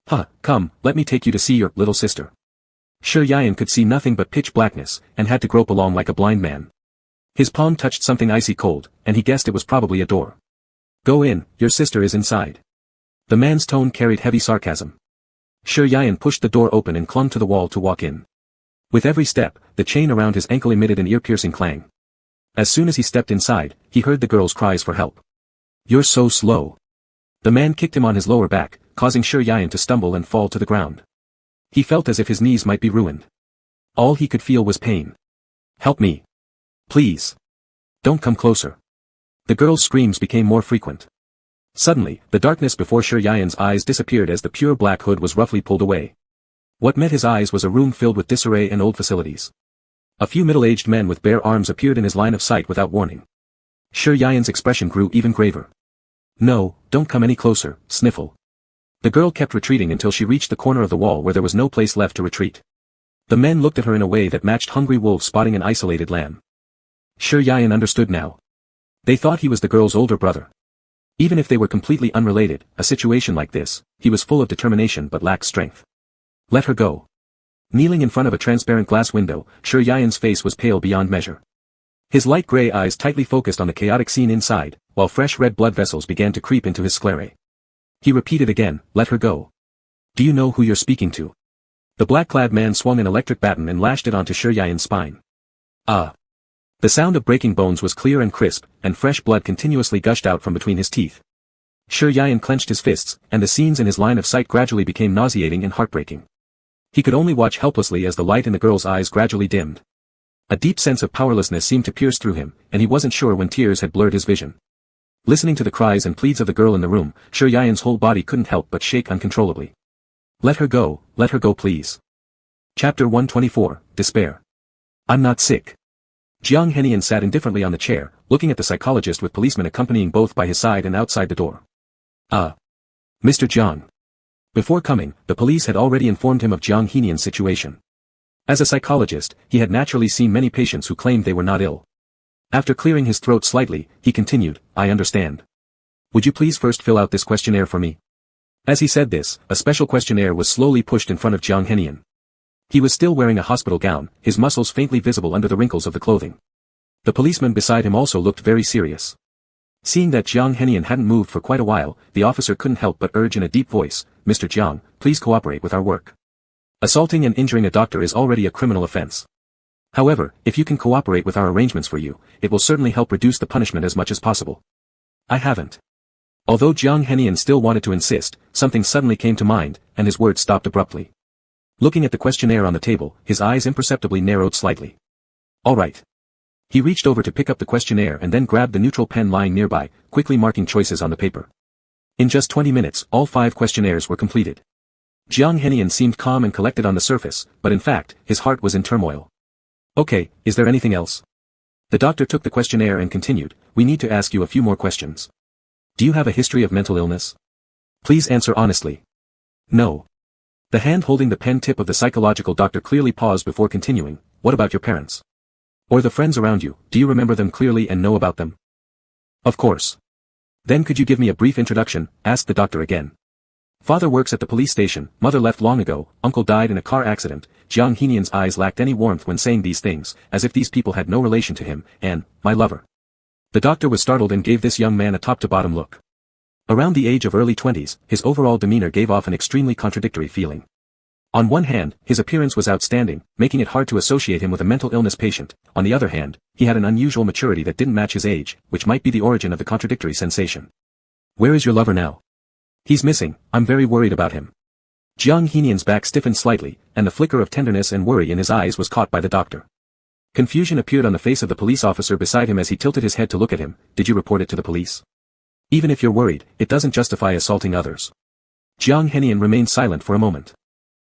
Huh, come, let me take you to see your little sister. Shi Yan could see nothing but pitch blackness, and had to grope along like a blind man. His palm touched something icy cold, and he guessed it was probably a door. Go in, your sister is inside. The man's tone carried heavy sarcasm. Shi Yan pushed the door open and clung to the wall to walk in. With every step, the chain around his ankle emitted an ear-piercing clang. As soon as he stepped inside, he heard the girl's cries for help. You're so slow. The man kicked him on his lower back, causing Shi Yan to stumble and fall to the ground. He felt as if his knees might be ruined. All he could feel was pain. Help me. Please. Don't come closer. The girl's screams became more frequent. Suddenly, the darkness before Shi Yan's eyes disappeared as the pure black hood was roughly pulled away. What met his eyes was a room filled with disarray and old facilities. A few middle-aged men with bare arms appeared in his line of sight without warning. Shi Yan's expression grew even graver. No, don't come any closer, Sniffle. The girl kept retreating until she reached the corner of the wall where there was no place left to retreat. The men looked at her in a way that matched hungry wolves spotting an isolated lamb. Shi Yan understood now. They thought he was the girl's older brother. Even if they were completely unrelated, a situation like this, he was full of determination but lacked strength. Let her go. Kneeling in front of a transparent glass window, Shi Yan's face was pale beyond measure. His light gray eyes tightly focused on the chaotic scene inside, while fresh red blood vessels began to creep into his sclerae. He repeated again, let her go. Do you know who you're speaking to? The black-clad man swung an electric baton and lashed it onto Shi Yan's spine. Ah! The sound of breaking bones was clear and crisp, and fresh blood continuously gushed out from between his teeth. Shi Yan clenched his fists, and the scenes in his line of sight gradually became nauseating and heartbreaking. He could only watch helplessly as the light in the girl's eyes gradually dimmed. A deep sense of powerlessness seemed to pierce through him, and he wasn't sure when tears had blurred his vision. Listening to the cries and pleads of the girl in the room, Shi Yan's whole body couldn't help but shake uncontrollably. Let her go please. Chapter 124, Despair. I'm not sick. Jiang Henian sat indifferently on the chair, looking at the psychologist with policemen accompanying both by his side and outside the door. Mr. Jiang. Before coming, the police had already informed him of Jiang Henian's situation. As a psychologist, he had naturally seen many patients who claimed they were not ill. After clearing his throat slightly, he continued, I understand. Would you please first fill out this questionnaire for me? As he said this, a special questionnaire was slowly pushed in front of Jiang Henian. He was still wearing a hospital gown, his muscles faintly visible under the wrinkles of the clothing. The policeman beside him also looked very serious. Seeing that Jiang Henian hadn't moved for quite a while, the officer couldn't help but urge in a deep voice, Mr. Jiang, please cooperate with our work. Assaulting and injuring a doctor is already a criminal offense. However, if you can cooperate with our arrangements for you, it will certainly help reduce the punishment as much as possible. I haven't. Although Jiang Henian still wanted to insist, something suddenly came to mind, and his words stopped abruptly. Looking at the questionnaire on the table, his eyes imperceptibly narrowed slightly. All right. He reached over to pick up the questionnaire and then grabbed the neutral pen lying nearby, quickly marking choices on the paper. In just 20 minutes, all 5 questionnaires were completed. Jiang Henian seemed calm and collected on the surface, but in fact, his heart was in turmoil. Okay, is there anything else? The doctor took the questionnaire and continued, we need to ask you a few more questions. Do you have a history of mental illness? Please answer honestly. No. The hand holding the pen tip of the psychological doctor clearly paused before continuing, what about your parents? Or the friends around you, do you remember them clearly and know about them? Of course. Then could you give me a brief introduction, asked the doctor again. Father works at the police station, mother left long ago, uncle died in a car accident. Jiang Henian's eyes lacked any warmth when saying these things, as if these people had no relation to him, and, my lover. The doctor was startled and gave this young man a top-to-bottom look. Around the age of early 20s, his overall demeanor gave off an extremely contradictory feeling. On one hand, his appearance was outstanding, making it hard to associate him with a mental illness patient. On the other hand, he had an unusual maturity that didn't match his age, which might be the origin of the contradictory sensation. Where is your lover now? He's missing, I'm very worried about him. Jiang Henian's back stiffened slightly, and the flicker of tenderness and worry in his eyes was caught by the doctor. Confusion appeared on the face of the police officer beside him as he tilted his head to look at him. Did you report it to the police? Even if you're worried, it doesn't justify assaulting others. Jiang Henian remained silent for a moment.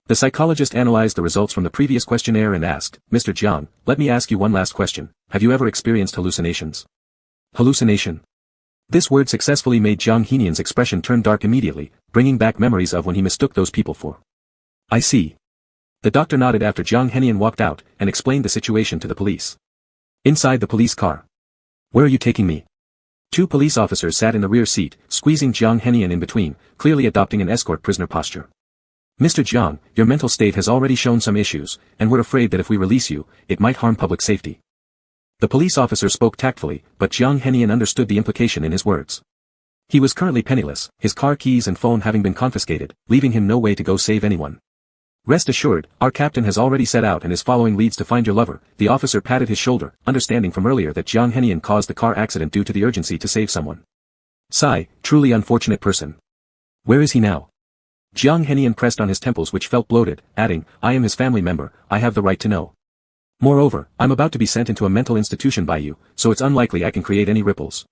The psychologist analyzed the results from the previous questionnaire and asked, Mr. Jiang, let me ask you one last question. Have you ever experienced hallucinations? Hallucination? This word successfully made Jiang Henian's expression turn dark immediately, bringing back memories of when he mistook those people for. I see. The doctor nodded after Jiang Henian walked out, and explained the situation to the police. Inside the police car. Where are you taking me? 2 police officers sat in the rear seat, squeezing Jiang Henian in between, clearly adopting an escort prisoner posture. Mr. Jiang, your mental state has already shown some issues, and we're afraid that if we release you, it might harm public safety. The police officer spoke tactfully, but Jiang Henian understood the implication in his words. He was currently penniless, his car keys and phone having been confiscated, leaving him no way to go save anyone. Rest assured, our captain has already set out and is following leads to find your lover. The officer patted his shoulder, understanding from earlier that Jiang Henian caused the car accident due to the urgency to save someone. Sigh, truly unfortunate person. Where is he now? Jiang Henian pressed on his temples which felt bloated, adding, I am his family member, I have the right to know. Moreover, I'm about to be sent into a mental institution by you, so it's unlikely I can create any ripples.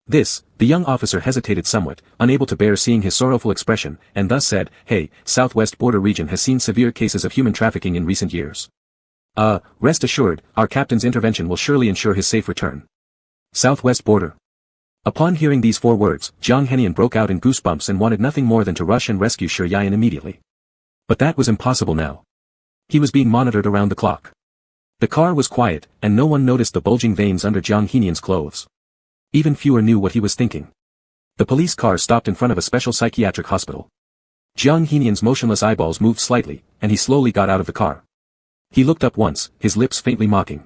The young officer hesitated somewhat, unable to bear seeing his sorrowful expression, and thus said, Hey, Southwest Border region has seen severe cases of human trafficking in recent years. Rest assured, our captain's intervention will surely ensure his safe return. Southwest Border. Upon hearing these 4 words, Jiang Henian broke out in goosebumps and wanted nothing more than to rush and rescue Shi Yayan immediately. But that was impossible now. He was being monitored around the clock. The car was quiet, and no one noticed the bulging veins under Jiang Henian's clothes. Even fewer knew what he was thinking. The police car stopped in front of a special psychiatric hospital. Jiang Henian's motionless eyeballs moved slightly, and he slowly got out of the car. He looked up once, his lips faintly mocking.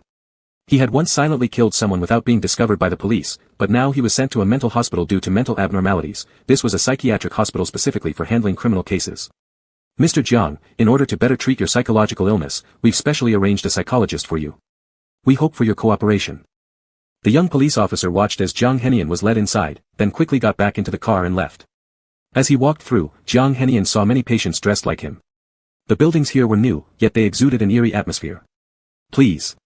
He had once silently killed someone without being discovered by the police, but now he was sent to a mental hospital due to mental abnormalities. This was a psychiatric hospital specifically for handling criminal cases. Mr. Jiang, in order to better treat your psychological illness, we've specially arranged a psychologist for you. We hope for your cooperation. The young police officer watched as Jiang Henian was led inside, then quickly got back into the car and left. As he walked through, Jiang Henian saw many patients dressed like him. The buildings here were new, yet they exuded an eerie atmosphere. Please.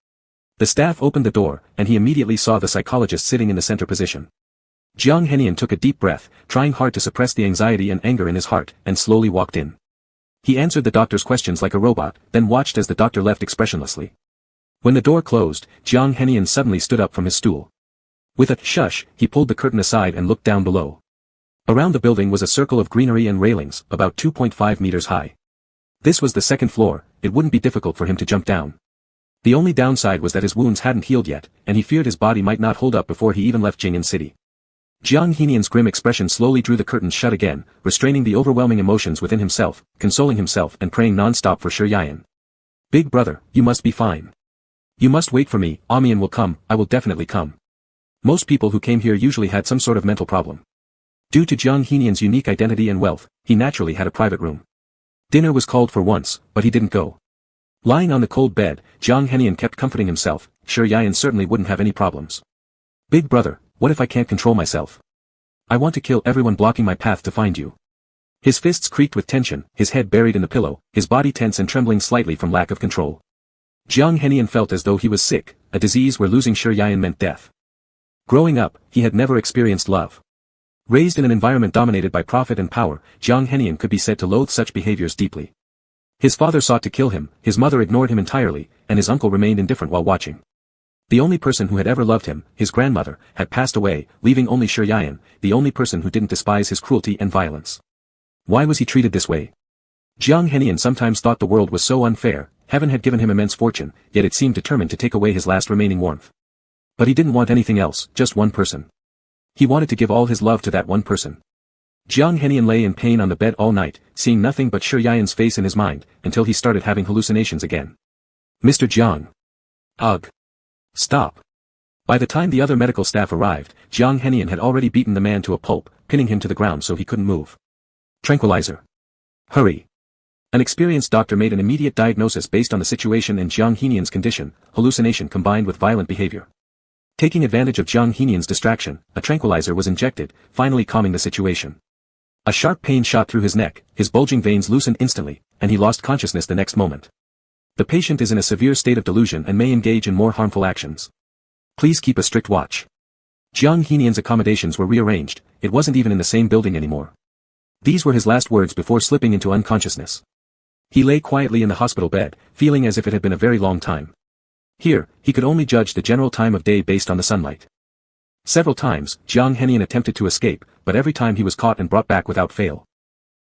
The staff opened the door, and he immediately saw the psychologist sitting in the center position. Jiang Henian took a deep breath, trying hard to suppress the anxiety and anger in his heart, and slowly walked in. He answered the doctor's questions like a robot, then watched as the doctor left expressionlessly. When the door closed, Jiang Henian suddenly stood up from his stool. With a shush, he pulled the curtain aside and looked down below. Around the building was a circle of greenery and railings, about 2.5 meters high. This was the 2nd floor, it wouldn't be difficult for him to jump down. The only downside was that his wounds hadn't healed yet, and he feared his body might not hold up before he even left Jing'an City. Jiang Henian's grim expression slowly drew the curtains shut again, restraining the overwhelming emotions within himself, consoling himself and praying non-stop for Shi Yayan. Big brother, you must be fine. You must wait for me, Amian will come, I will definitely come. Most people who came here usually had some sort of mental problem. Due to Jiang Henian's unique identity and wealth, he naturally had a private room. Dinner was called for once, but he didn't go. Lying on the cold bed, Jiang Henian kept comforting himself, Shi Yayan certainly wouldn't have any problems. Big brother, what if I can't control myself? I want to kill everyone blocking my path to find you. His fists creaked with tension, his head buried in the pillow, his body tense and trembling slightly from lack of control. Jiang Henian felt as though he was sick, a disease where losing Shi Yayan meant death. Growing up, he had never experienced love. Raised in an environment dominated by profit and power, Jiang Henian could be said to loathe such behaviors deeply. His father sought to kill him, his mother ignored him entirely, and his uncle remained indifferent while watching. The only person who had ever loved him, his grandmother, had passed away, leaving only Shi Yayan, the only person who didn't despise his cruelty and violence. Why was he treated this way? Jiang Henian sometimes thought the world was so unfair. Heaven had given him immense fortune, yet it seemed determined to take away his last remaining warmth. But he didn't want anything else, just one person. He wanted to give all his love to that one person. Jiang Henian lay in pain on the bed all night, seeing nothing but Shi Yayan's face in his mind, until he started having hallucinations again. Mr. Jiang. Ugh. Stop. By the time the other medical staff arrived, Jiang Henian had already beaten the man to a pulp, pinning him to the ground so he couldn't move. Tranquilizer. Hurry. An experienced doctor made an immediate diagnosis based on the situation and Jiang Henian's condition, hallucination combined with violent behavior. Taking advantage of Jiang Henian's distraction, a tranquilizer was injected, finally calming the situation. A sharp pain shot through his neck, his bulging veins loosened instantly, and he lost consciousness the next moment. The patient is in a severe state of delusion and may engage in more harmful actions. Please keep a strict watch. Jiang Henian's accommodations were rearranged, it wasn't even in the same building anymore. These were his last words before slipping into unconsciousness. He lay quietly in the hospital bed, feeling as if it had been a very long time. Here, he could only judge the general time of day based on the sunlight. Several times, Jiang Henian attempted to escape, but every time he was caught and brought back without fail.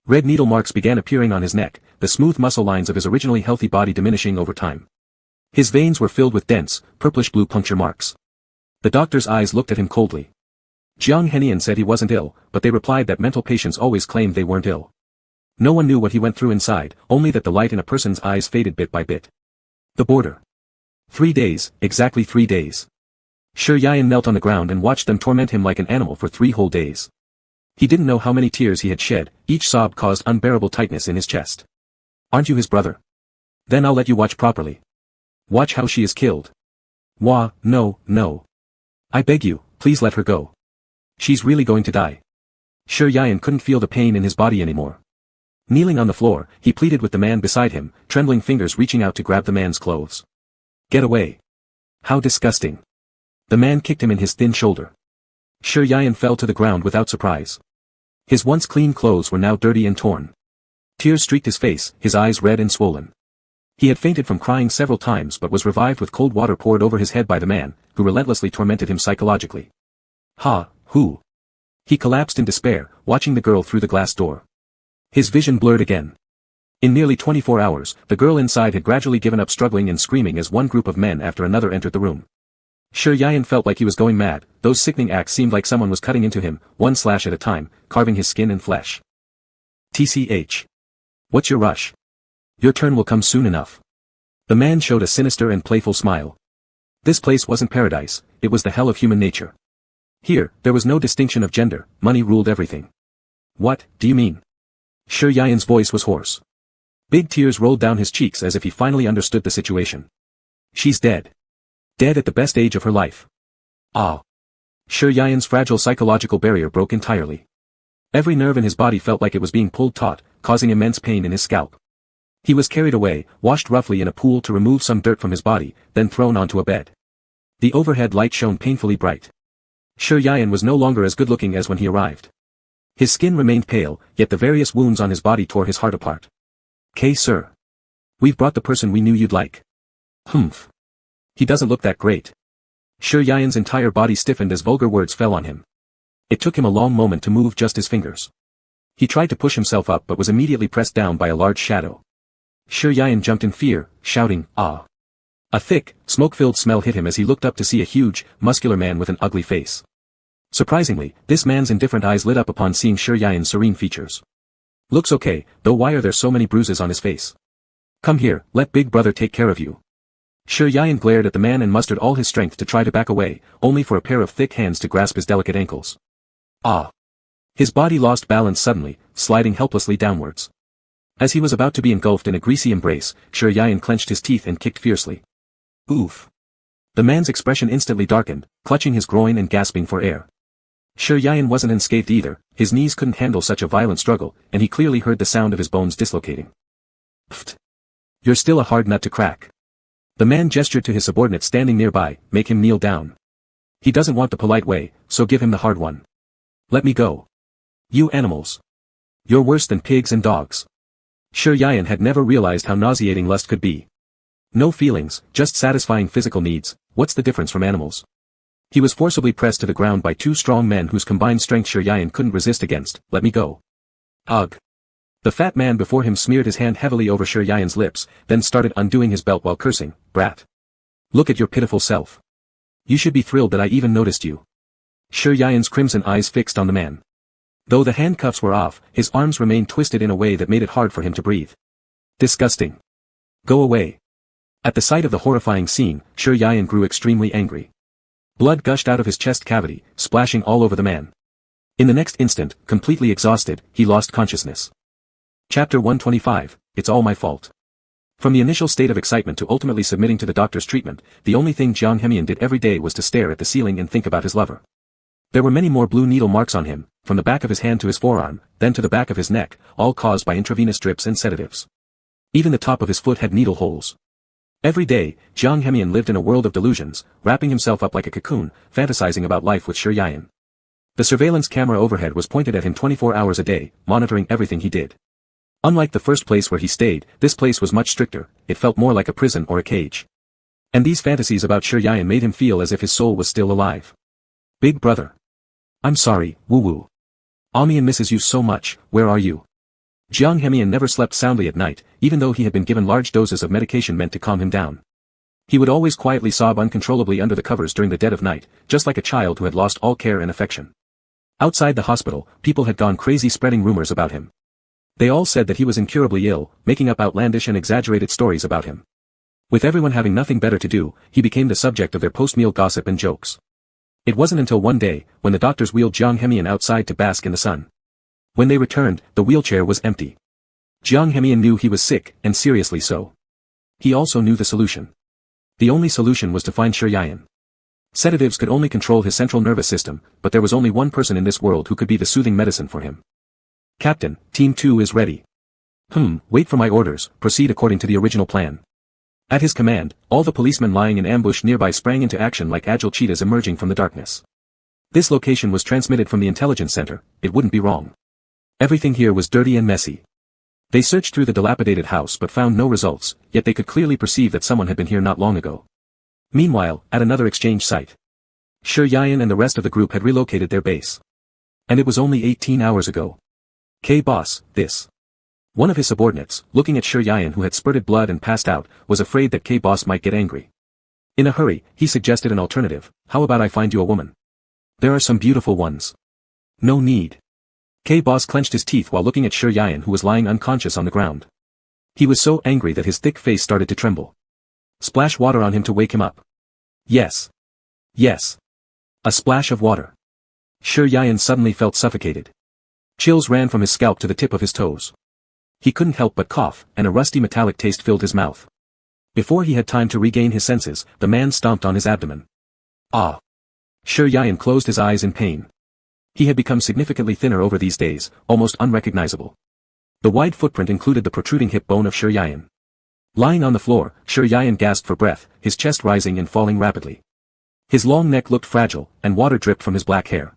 Red needle marks began appearing on his neck, the smooth muscle lines of his originally healthy body diminishing over time. His veins were filled with dense, purplish-blue puncture marks. The doctor's eyes looked at him coldly. Jiang Henian said he wasn't ill, but they replied that mental patients always claimed they weren't ill. No one knew what he went through inside, only that the light in a person's eyes faded bit by bit. The border. 3 days, exactly 3 days. Shi Yayan knelt on the ground and watched them torment him like an animal for 3 whole days. He didn't know how many tears he had shed, each sob caused unbearable tightness in his chest. Aren't you his brother? Then I'll let you watch properly. Watch how she is killed. Wah, no, no. I beg you, please let her go. She's really going to die. Shi Yayan couldn't feel the pain in his body anymore. Kneeling on the floor, he pleaded with the man beside him, trembling fingers reaching out to grab the man's clothes. Get away. How disgusting. The man kicked him in his thin shoulder. Shi Yayan fell to the ground without surprise. His once clean clothes were now dirty and torn. Tears streaked his face, his eyes red and swollen. He had fainted from crying several times but was revived with cold water poured over his head by the man, who relentlessly tormented him psychologically. Who? He collapsed in despair, watching the girl through the glass door. His vision blurred again. In nearly 24 hours, the girl inside had gradually given up struggling and screaming as one group of men after another entered the room. Shi Yayan felt like he was going mad, those sickening acts seemed like someone was cutting into him, one slash at a time, carving his skin and flesh. TCH. What's your rush? Your turn will come soon enough. The man showed a sinister and playful smile. This place wasn't paradise, it was the hell of human nature. Here, there was no distinction of gender, money ruled everything. What, do you mean? Shi Yayan's voice was hoarse. Big tears rolled down his cheeks as if he finally understood the situation. She's dead. Dead at the best age of her life. Shi Yayan's fragile psychological barrier broke entirely. Every nerve in his body felt like it was being pulled taut, causing immense pain in his scalp. He was carried away, washed roughly in a pool to remove some dirt from his body, then thrown onto a bed. The overhead light shone painfully bright. Shi Yayan was no longer as good-looking as when he arrived. His skin remained pale, yet the various wounds on his body tore his heart apart. Sir. We've brought the person we knew you'd like. Humph. He doesn't look that great. Shi Yayan's entire body stiffened as vulgar words fell on him. It took him a long moment to move just his fingers. He tried to push himself up but was immediately pressed down by a large shadow. Shi Yayan jumped in fear, shouting, "Ah!" A thick, smoke-filled smell hit him as he looked up to see a huge, muscular man with an ugly face. Surprisingly, this man's indifferent eyes lit up upon seeing Shi Yayan's serene features. Looks okay, though why are there so many bruises on his face? Come here, let Big Brother take care of you. Shi Yayan glared at the man and mustered all his strength to try to back away, only for a pair of thick hands to grasp his delicate ankles. His body lost balance suddenly, sliding helplessly downwards. As he was about to be engulfed in a greasy embrace, Shi Yayan clenched his teeth and kicked fiercely. Oof. The man's expression instantly darkened, clutching his groin and gasping for air. Shi Yayan wasn't unscathed either, his knees couldn't handle such a violent struggle, and he clearly heard the sound of his bones dislocating. Pfft. You're still a hard nut to crack. The man gestured to his subordinate standing nearby, make him kneel down. He doesn't want the polite way, so give him the hard one. Let me go. You animals. You're worse than pigs and dogs. Sure Yayan had never realized how nauseating lust could be. No feelings, just satisfying physical needs, what's the difference from animals? He was forcibly pressed to the ground by two strong men whose combined strength Sure Yayan couldn't resist against. Let me go. Ugh. The fat man before him smeared his hand heavily over Sure Yayan's lips, then started undoing his belt while cursing, brat. Look at your pitiful self. You should be thrilled that I even noticed you. Sure Yayan's crimson eyes fixed on the man. Though the handcuffs were off, his arms remained twisted in a way that made it hard for him to breathe. Disgusting. Go away. At the sight of the horrifying scene, Sure Yayan grew extremely angry. Blood gushed out of his chest cavity, splashing all over the man. In the next instant, completely exhausted, he lost consciousness. Chapter 125, It's All My Fault. From the initial state of excitement to ultimately submitting to the doctor's treatment, the only thing Jiang Hemian did every day was to stare at the ceiling and think about his lover. There were many more blue needle marks on him, from the back of his hand to his forearm, then to the back of his neck, all caused by intravenous drips and sedatives. Even the top of his foot had needle holes. Every day, Jiang Hemian lived in a world of delusions, wrapping himself up like a cocoon, fantasizing about life with Sure Yayan. The surveillance camera overhead was pointed at him 24 hours a day, monitoring everything he did. Unlike the first place where he stayed, this place was much stricter, it felt more like a prison or a cage. And these fantasies about Sure Yayan made him feel as if his soul was still alive. Big brother. I'm sorry, woo-woo. Amian misses you so much, where are you? Jiang Hemian never slept soundly at night, even though he had been given large doses of medication meant to calm him down. He would always quietly sob uncontrollably under the covers during the dead of night, just like a child who had lost all care and affection. Outside the hospital, people had gone crazy spreading rumors about him. They all said that he was incurably ill, making up outlandish and exaggerated stories about him. With everyone having nothing better to do, he became the subject of their post-meal gossip and jokes. It wasn't until one day, when the doctors wheeled Jiang Hemian outside to bask in the sun. When they returned, the wheelchair was empty. Jiang Hemian knew he was sick, and seriously so. He also knew the solution. The only solution was to find Sure Yayan. Sedatives could only control his central nervous system, but there was only one person in this world who could be the soothing medicine for him. Captain, Team 2 is ready. Wait for my orders, proceed according to the original plan. At his command, all the policemen lying in ambush nearby sprang into action like agile cheetahs emerging from the darkness. This location was transmitted from the intelligence center, it wouldn't be wrong. Everything here was dirty and messy. They searched through the dilapidated house but found no results, yet they could clearly perceive that someone had been here not long ago. Meanwhile, at another exchange site, Sure Yayan and the rest of the group had relocated their base. And it was only 18 hours ago. Boss, this. One of his subordinates, looking at Sure Yayan who had spurted blood and passed out, was afraid that Boss might get angry. In a hurry, he suggested an alternative. How about I find you a woman? There are some beautiful ones. No need. Boss clenched his teeth while looking at Sure Yayan who was lying unconscious on the ground. He was so angry that his thick face started to tremble. Splash water on him to wake him up. Yes. Yes. A splash of water. Sure Yayan suddenly felt suffocated. Chills ran from his scalp to the tip of his toes. He couldn't help but cough, and a rusty metallic taste filled his mouth. Before he had time to regain his senses, the man stomped on his abdomen. Ah! Sure Yayan closed his eyes in pain. He had become significantly thinner over these days, almost unrecognizable. The wide footprint included the protruding hip bone of Sure Yayan. Lying on the floor, Sure Yayan gasped for breath, his chest rising and falling rapidly. His long neck looked fragile, and water dripped from his black hair.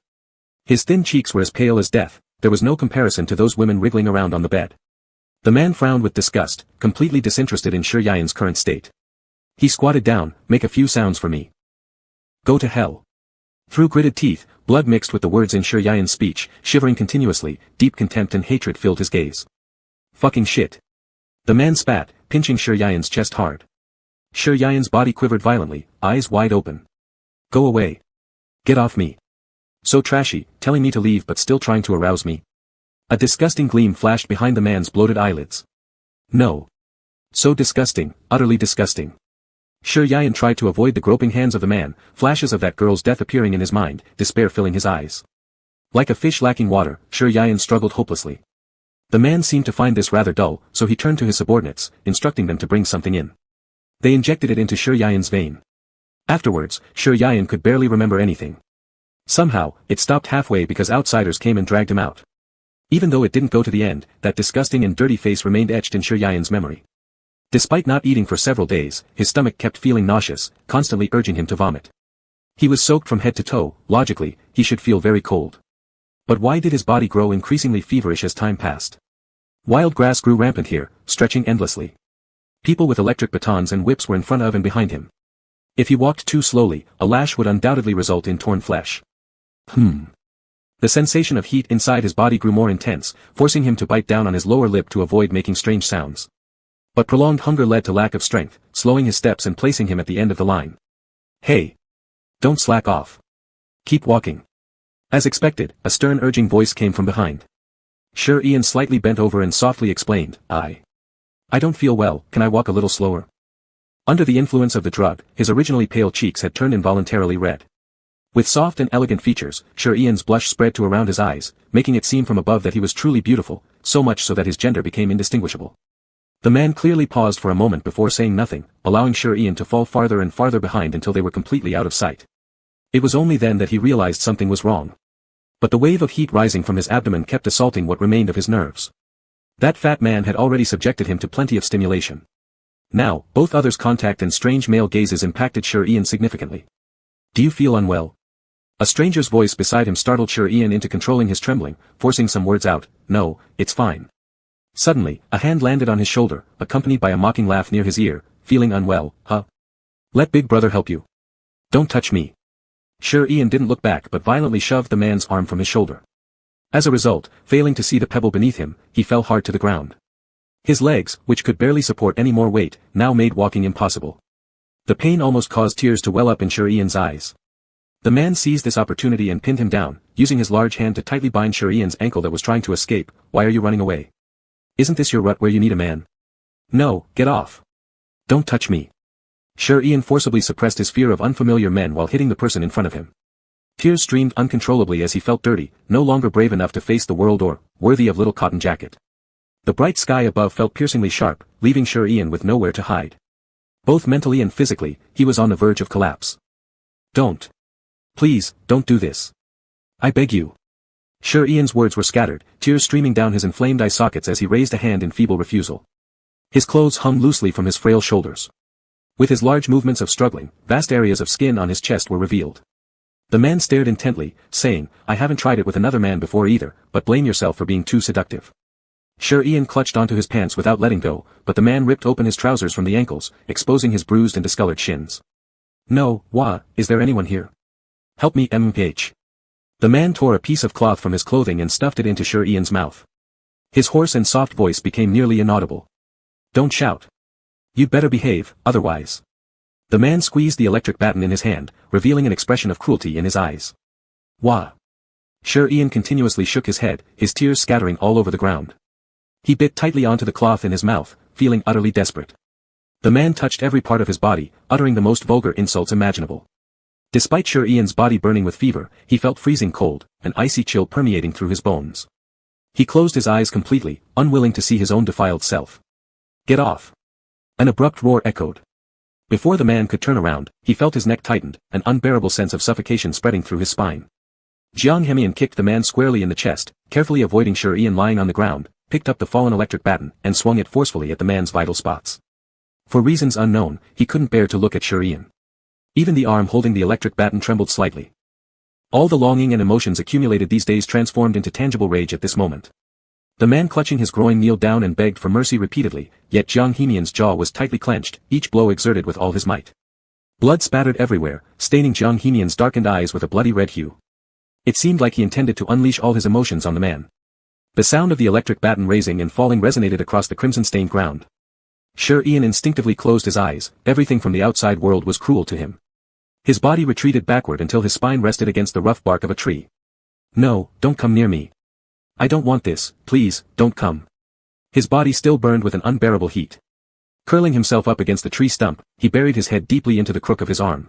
His thin cheeks were as pale as death, there was no comparison to those women wriggling around on the bed. The man frowned with disgust, completely disinterested in Sure Yayan's current state. He squatted down, make a few sounds for me. Go to hell. Through gritted teeth, blood mixed with the words in Sure Yayan's speech, shivering continuously, deep contempt and hatred filled his gaze. Fucking shit. The man spat, pinching Sure Yayan's chest hard. Sure Yayan's body quivered violently, eyes wide open. Go away. Get off me. So trashy, telling me to leave but still trying to arouse me. A disgusting gleam flashed behind the man's bloated eyelids. No. So disgusting, utterly disgusting. Sure Yayan tried to avoid the groping hands of the man, flashes of that girl's death appearing in his mind, despair filling his eyes. Like a fish lacking water, Sure Yayan struggled hopelessly. The man seemed to find this rather dull, so he turned to his subordinates, instructing them to bring something in. They injected it into Sure Yayan's vein. Afterwards, Sure Yayan could barely remember anything. Somehow, it stopped halfway because outsiders came and dragged him out. Even though it didn't go to the end, that disgusting and dirty face remained etched in Sure Yayan's memory. Despite not eating for several days, his stomach kept feeling nauseous, constantly urging him to vomit. He was soaked from head to toe, logically, he should feel very cold. But why did his body grow increasingly feverish as time passed? Wild grass grew rampant here, stretching endlessly. People with electric batons and whips were in front of and behind him. If he walked too slowly, a lash would undoubtedly result in torn flesh. The sensation of heat inside his body grew more intense, forcing him to bite down on his lower lip to avoid making strange sounds. But prolonged hunger led to lack of strength, slowing his steps and placing him at the end of the line. Hey! Don't slack off. Keep walking. As expected, a stern urging voice came from behind. Sir Ian slightly bent over and softly explained, I don't feel well, can I walk a little slower? Under the influence of the drug, his originally pale cheeks had turned involuntarily red. With soft and elegant features, Sir Ian's blush spread to around his eyes, making it seem from above that he was truly beautiful, so much so that his gender became indistinguishable. The man clearly paused for a moment before saying nothing, allowing Sir Ian to fall farther and farther behind until they were completely out of sight. It was only then that he realized something was wrong. But the wave of heat rising from his abdomen kept assaulting what remained of his nerves. That fat man had already subjected him to plenty of stimulation. Now, both others' contact and strange male gazes impacted Sir Ian significantly. Do you feel unwell? A stranger's voice beside him startled Sir Ian into controlling his trembling, forcing some words out. No, it's fine. Suddenly, a hand landed on his shoulder, accompanied by a mocking laugh near his ear. Feeling unwell, huh? Let Big Brother help you. Don't touch me. Sir Ian didn't look back but violently shoved the man's arm from his shoulder. As a result, failing to see the pebble beneath him, he fell hard to the ground. His legs, which could barely support any more weight, now made walking impossible. The pain almost caused tears to well up in Sir Ian's eyes. The man seized this opportunity and pinned him down, using his large hand to tightly bind Sir Ian's ankle that was trying to escape. Why are you running away? Isn't this your rut where you need a man? No, get off. Don't touch me. Sir Ian forcibly suppressed his fear of unfamiliar men while hitting the person in front of him. Tears streamed uncontrollably as he felt dirty, no longer brave enough to face the world or, worthy of Little Cotton Jacket. The bright sky above felt piercingly sharp, leaving Sir Ian with nowhere to hide. Both mentally and physically, he was on the verge of collapse. Don't. Please, don't do this. I beg you. Sir Ian's words were scattered, tears streaming down his inflamed eye sockets as he raised a hand in feeble refusal. His clothes hung loosely from his frail shoulders. With his large movements of struggling, vast areas of skin on his chest were revealed. The man stared intently, saying, I haven't tried it with another man before either, but blame yourself for being too seductive. Sir Ian clutched onto his pants without letting go, but the man ripped open his trousers from the ankles, exposing his bruised and discolored shins. No, is there anyone here? Help me mph. The man tore a piece of cloth from his clothing and stuffed it into Sir Ian's mouth. His hoarse and soft voice became nearly inaudible. Don't shout. You'd better behave, otherwise. The man squeezed the electric baton in his hand, revealing an expression of cruelty in his eyes. Wah. Sir Ian continuously shook his head, his tears scattering all over the ground. He bit tightly onto the cloth in his mouth, feeling utterly desperate. The man touched every part of his body, uttering the most vulgar insults imaginable. Despite Sir Ian's body burning with fever, he felt freezing cold, an icy chill permeating through his bones. He closed his eyes completely, unwilling to see his own defiled self. Get off. An abrupt roar echoed. Before the man could turn around, he felt his neck tightened, an unbearable sense of suffocation spreading through his spine. Jiang Hemian kicked the man squarely in the chest, carefully avoiding Sir Ian lying on the ground, picked up the fallen electric baton, and swung it forcefully at the man's vital spots. For reasons unknown, he couldn't bear to look at Sir Ian. Even the arm holding the electric baton trembled slightly. All the longing and emotions accumulated these days transformed into tangible rage at this moment. The man clutching his groin kneeled down and begged for mercy repeatedly, yet Jiang Hemian's jaw was tightly clenched, each blow exerted with all his might. Blood spattered everywhere, staining Jiang Hemian's darkened eyes with a bloody red hue. It seemed like he intended to unleash all his emotions on the man. The sound of the electric baton raising and falling resonated across the crimson-stained ground. Sir Ian instinctively closed his eyes, everything from the outside world was cruel to him. His body retreated backward until his spine rested against the rough bark of a tree. No, don't come near me. I don't want this, please, don't come. His body still burned with an unbearable heat. Curling himself up against the tree stump, he buried his head deeply into the crook of his arm.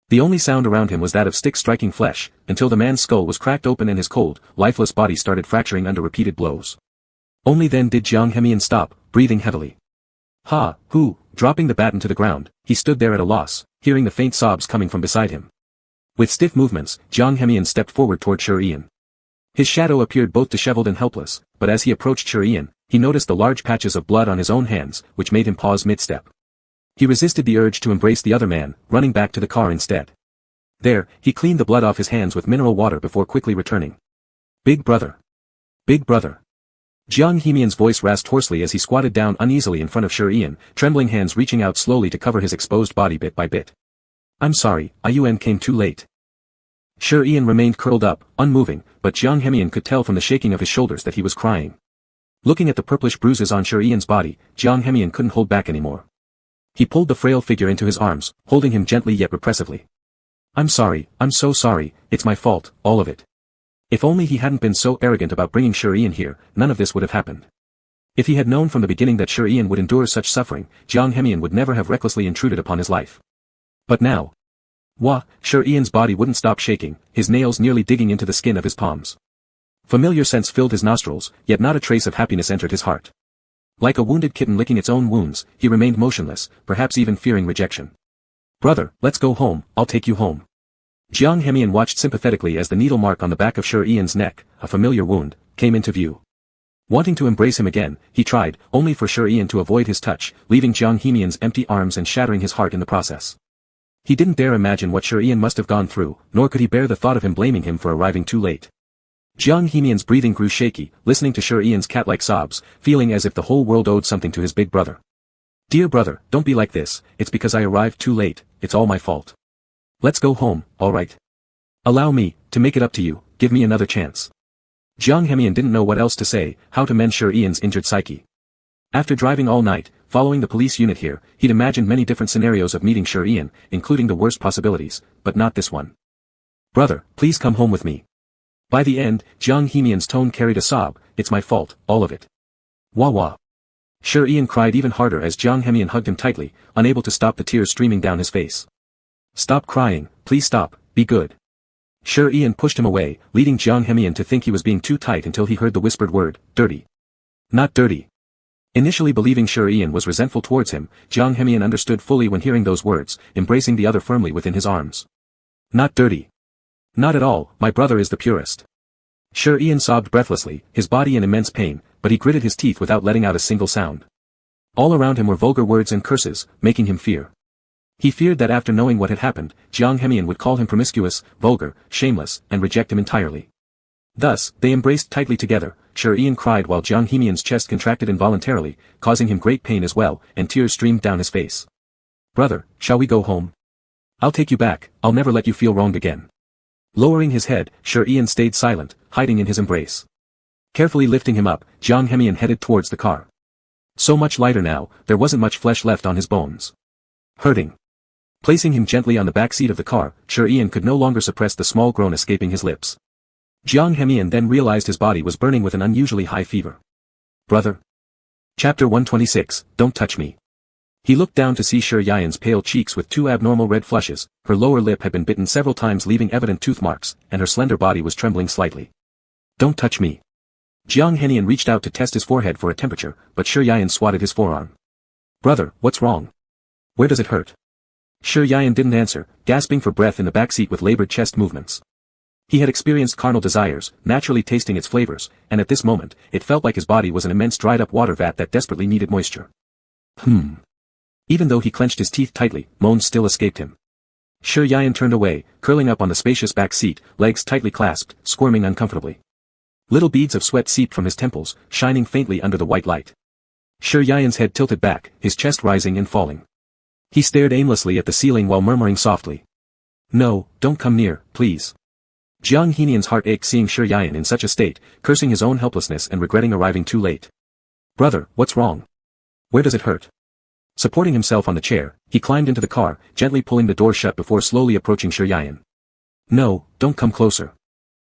The only sound around him was that of sticks striking flesh, until the man's skull was cracked open and his cold, lifeless body started fracturing under repeated blows. Only then did Jiang Hemian stop, breathing heavily. Dropping the baton to the ground, he stood there at a loss, hearing the faint sobs coming from beside him. With stiff movements, Jiang Hemian stepped forward toward Sir Ian. His shadow appeared both disheveled and helpless, but as he approached Sir Ian, he noticed the large patches of blood on his own hands, which made him pause mid-step. He resisted the urge to embrace the other man, running back to the car instead. There, he cleaned the blood off his hands with mineral water before quickly returning. Big brother. Big brother. Jiang Hemian's voice rasped hoarsely as he squatted down uneasily in front of Shi, trembling hands reaching out slowly to cover his exposed body bit by bit. I'm sorry, Yun came too late. Shi remained curled up, unmoving, but Jiang Hemian could tell from the shaking of his shoulders that he was crying. Looking at the purplish bruises on Shi body, Jiang Hemian couldn't hold back anymore. He pulled the frail figure into his arms, holding him gently yet repressively. I'm sorry, I'm so sorry, it's my fault, all of it. If only he hadn't been so arrogant about bringing Shi here, none of this would have happened. If he had known from the beginning that Shi would endure such suffering, Jiang Hemian would never have recklessly intruded upon his life. But now. Shi's body wouldn't stop shaking, his nails nearly digging into the skin of his palms. Familiar scents filled his nostrils, yet not a trace of happiness entered his heart. Like a wounded kitten licking its own wounds, he remained motionless, perhaps even fearing rejection. Brother, let's go home, I'll take you home. Jiang Hemian watched sympathetically as the needle mark on the back of Shi's neck, a familiar wound, came into view. Wanting to embrace him again, he tried, only for Shi to avoid his touch, leaving Jiang Hemian's empty arms and shattering his heart in the process. He didn't dare imagine what Shi must have gone through, nor could he bear the thought of him blaming him for arriving too late. Jiang Hemian's breathing grew shaky, listening to Shi's cat-like sobs, feeling as if the whole world owed something to his big brother. Dear brother, don't be like this, it's because I arrived too late, it's all my fault. Let's go home, alright? Allow me, to make it up to you, give me another chance. Jiang Hemian didn't know what else to say, how to mend Shi's injured psyche. After driving all night, following the police unit here, he'd imagined many different scenarios of meeting Shi, including the worst possibilities, but not this one. Brother, please come home with me. By the end, Jiang Hemian's tone carried a sob, it's my fault, all of it. Wah wah. Shi cried even harder as Jiang Hemian hugged him tightly, unable to stop the tears streaming down his face. Stop crying, please stop, be good. Shi pushed him away, leading Jiang Hemian to think he was being too tight until he heard the whispered word, dirty. Not dirty. Initially believing Shi was resentful towards him, Jiang Hemian understood fully when hearing those words, embracing the other firmly within his arms. Not dirty. Not at all, my brother is the purest. Shi sobbed breathlessly, his body in immense pain, but he gritted his teeth without letting out a single sound. All around him were vulgar words and curses, making him fear. He feared that after knowing what had happened, Jiang Hemian would call him promiscuous, vulgar, shameless, and reject him entirely. Thus, they embraced tightly together, Shi cried while Jiang Hemian's chest contracted involuntarily, causing him great pain as well, and tears streamed down his face. Brother, shall we go home? I'll take you back, I'll never let you feel wronged again. Lowering his head, Shi stayed silent, hiding in his embrace. Carefully lifting him up, Jiang Hemian headed towards the car. So much lighter now, there wasn't much flesh left on his bones. Hurting. Placing him gently on the back seat of the car, Shi could no longer suppress the small groan escaping his lips. Jiang Hemian then realized his body was burning with an unusually high fever. Brother. Chapter 126, Don't Touch Me. He looked down to see Shi's pale cheeks with two abnormal red flushes, her lower lip had been bitten several times leaving evident tooth marks, and her slender body was trembling slightly. Don't touch me. Jiang Hemian reached out to test his forehead for a temperature, but Shi swatted his forearm. Brother, what's wrong? Where does it hurt? Shi didn't answer, gasping for breath in the back seat with labored chest movements. He had experienced carnal desires, naturally tasting its flavors, and at this moment, it felt like his body was an immense dried-up water vat that desperately needed moisture. Even though he clenched his teeth tightly, moans still escaped him. Shi turned away, curling up on the spacious back seat, legs tightly clasped, squirming uncomfortably. Little beads of sweat seeped from his temples, shining faintly under the white light. Shi's head tilted back, his chest rising and falling. He stared aimlessly at the ceiling while murmuring softly. No, don't come near, please. Jiang Hemian's heart ached seeing Shi in such a state, cursing his own helplessness and regretting arriving too late. Brother, what's wrong? Where does it hurt? Supporting himself on the chair, he climbed into the car, gently pulling the door shut before slowly approaching Shi. No, don't come closer.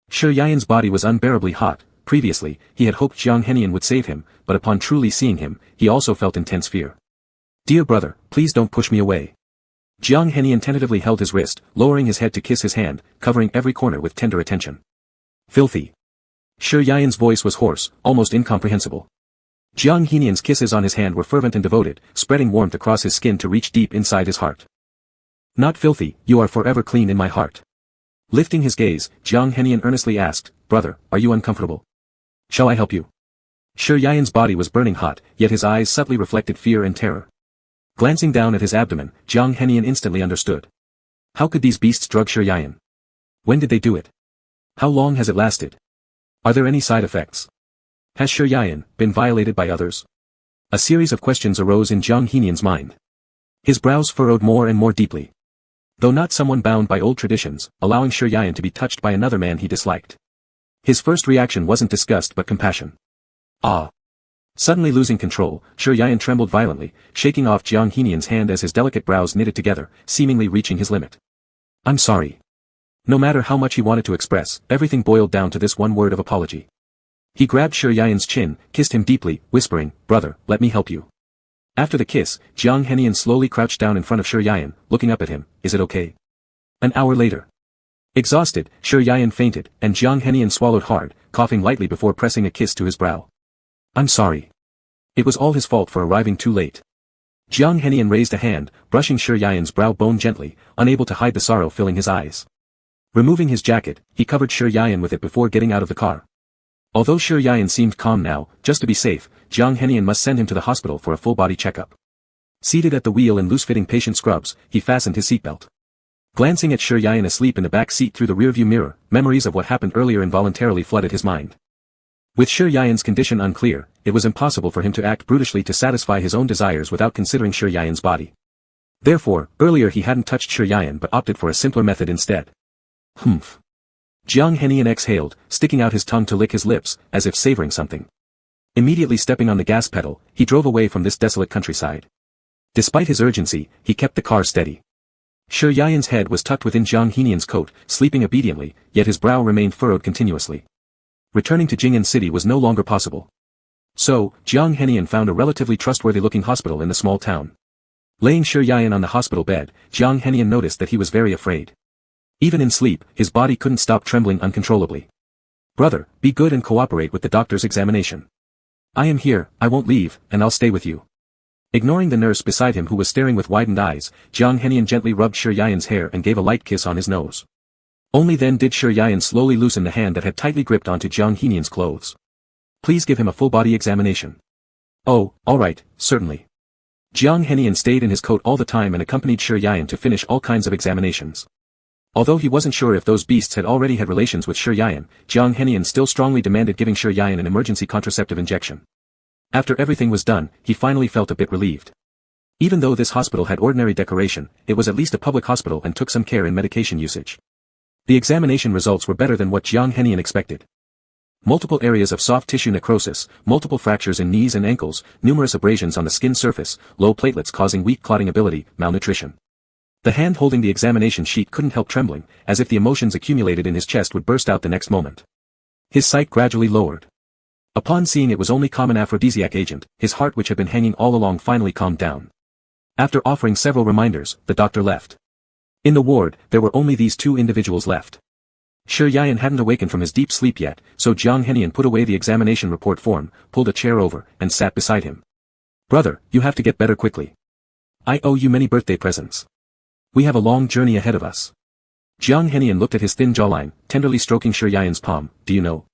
Shi's body was unbearably hot. Previously, he had hoped Jiang Hemian would save him, but upon truly seeing him, he also felt intense fear. Dear brother, please don't push me away. Jiang Hemian tentatively held his wrist, lowering his head to kiss his hand, covering every corner with tender attention. Filthy. Shi's voice was hoarse, almost incomprehensible. Jiang Hemian's kisses on his hand were fervent and devoted, spreading warmth across his skin to reach deep inside his heart. Not filthy, you are forever clean in my heart. Lifting his gaze, Jiang Hemian earnestly asked, Brother, are you uncomfortable? Shall I help you? Shi's body was burning hot, yet his eyes subtly reflected fear and terror. Glancing down at his abdomen, Jiang Hemian instantly understood. How could these beasts drug Shi? When did they do it? How long has it lasted? Are there any side effects? Has Shi Yayan been violated by others? A series of questions arose in Jiang Henian's mind. His brows furrowed more and more deeply. Though not someone bound by old traditions, allowing Shi Yayan to be touched by another man he disliked. His first reaction wasn't disgust but compassion. Ah! Suddenly losing control, Shi Yayan trembled violently, shaking off Jiang Henian's hand as his delicate brows knitted together, seemingly reaching his limit. I'm sorry. No matter how much he wanted to express, everything boiled down to this one word of apology. He grabbed Shi Yayan's chin, kissed him deeply, whispering, "Brother, let me help you." After the kiss, Jiang Henian slowly crouched down in front of Shi Yayan, looking up at him. Is it okay? An hour later. Exhausted, Shi Yayan fainted, and Jiang Henian swallowed hard, coughing lightly before pressing a kiss to his brow. I'm sorry. It was all his fault for arriving too late. Jiang Henian raised a hand, brushing Shi Yayan's brow bone gently, unable to hide the sorrow filling his eyes. Removing his jacket, he covered Shi Yayan with it before getting out of the car. Although Shi Yayan seemed calm now, just to be safe, Jiang Henian must send him to the hospital for a full-body checkup. Seated at the wheel in loose-fitting patient scrubs, he fastened his seatbelt. Glancing at Shi Yayan asleep in the back seat through the rearview mirror, memories of what happened earlier involuntarily flooded his mind. With Shi Yayan's condition unclear, it was impossible for him to act brutishly to satisfy his own desires without considering Shi Yayan's body. Therefore, earlier he hadn't touched Shi Yayan but opted for a simpler method instead. Humph. Jiang Henian exhaled, sticking out his tongue to lick his lips, as if savoring something. Immediately stepping on the gas pedal, he drove away from this desolate countryside. Despite his urgency, he kept the car steady. Shi Yayan's head was tucked within Jiang Henian's coat, sleeping obediently, yet his brow remained furrowed continuously. Returning to Jing'an City was no longer possible. So, Jiang Henian found a relatively trustworthy-looking hospital in the small town. Laying Shi Yayan on the hospital bed, Jiang Henian noticed that he was very afraid. Even in sleep, his body couldn't stop trembling uncontrollably. Brother, be good and cooperate with the doctor's examination. I am here, I won't leave, and I'll stay with you. Ignoring the nurse beside him who was staring with widened eyes, Jiang Henian gently rubbed Shi Yayan's hair and gave a light kiss on his nose. Only then did Shi Yayan slowly loosen the hand that had tightly gripped onto Jiang Henian's clothes. Please give him a full-body examination. Oh, all right, certainly. Jiang Henian stayed in his coat all the time and accompanied Shi Yayan to finish all kinds of examinations. Although he wasn't sure if those beasts had already had relations with Shi Yayan, Jiang Henian still strongly demanded giving Shi Yayan an emergency contraceptive injection. After everything was done, he finally felt a bit relieved. Even though this hospital had ordinary decoration, it was at least a public hospital and took some care in medication usage. The examination results were better than what Jiang Henian expected. Multiple areas of soft tissue necrosis, multiple fractures in knees and ankles, numerous abrasions on the skin surface, low platelets causing weak clotting ability, malnutrition. The hand holding the examination sheet couldn't help trembling, as if the emotions accumulated in his chest would burst out the next moment. His sight gradually lowered. Upon seeing it was only common aphrodisiac agent, his heart which had been hanging all along finally calmed down. After offering several reminders, the doctor left. In the ward, there were only these two individuals left. Shi Yayan hadn't awakened from his deep sleep yet, so Jiang Henian put away the examination report form, pulled a chair over, and sat beside him. Brother, you have to get better quickly. I owe you many birthday presents. We have a long journey ahead of us. Jiang Henian looked at his thin jawline, tenderly stroking Shi Yayan's palm. Do you know?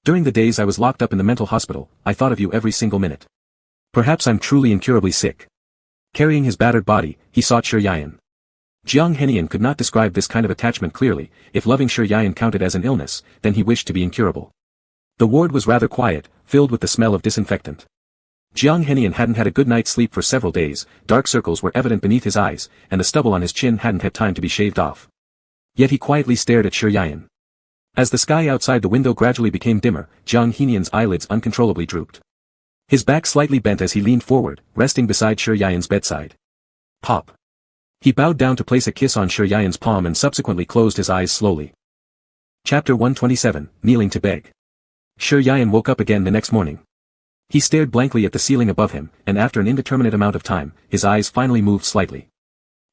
During the days I was locked up in the mental hospital, I thought of you every single minute. Perhaps I'm truly incurably sick. Carrying his battered body, he sought Shi Yayan. Jiang Henian could not describe this kind of attachment clearly. If loving Shi Yayan counted as an illness, then he wished to be incurable. The ward was rather quiet, filled with the smell of disinfectant. Jiang Henian hadn't had a good night's sleep for several days, dark circles were evident beneath his eyes, and the stubble on his chin hadn't had time to be shaved off. Yet he quietly stared at Shi Yayan. As the sky outside the window gradually became dimmer, Jiang Henian's eyelids uncontrollably drooped. His back slightly bent as he leaned forward, resting beside Shi Yayan's bedside. Pop. He bowed down to place a kiss on Shi Yayan's palm and subsequently closed his eyes slowly. Chapter 127, Kneeling to Beg. Shi Yayan woke up again the next morning. He stared blankly at the ceiling above him, and after an indeterminate amount of time, his eyes finally moved slightly.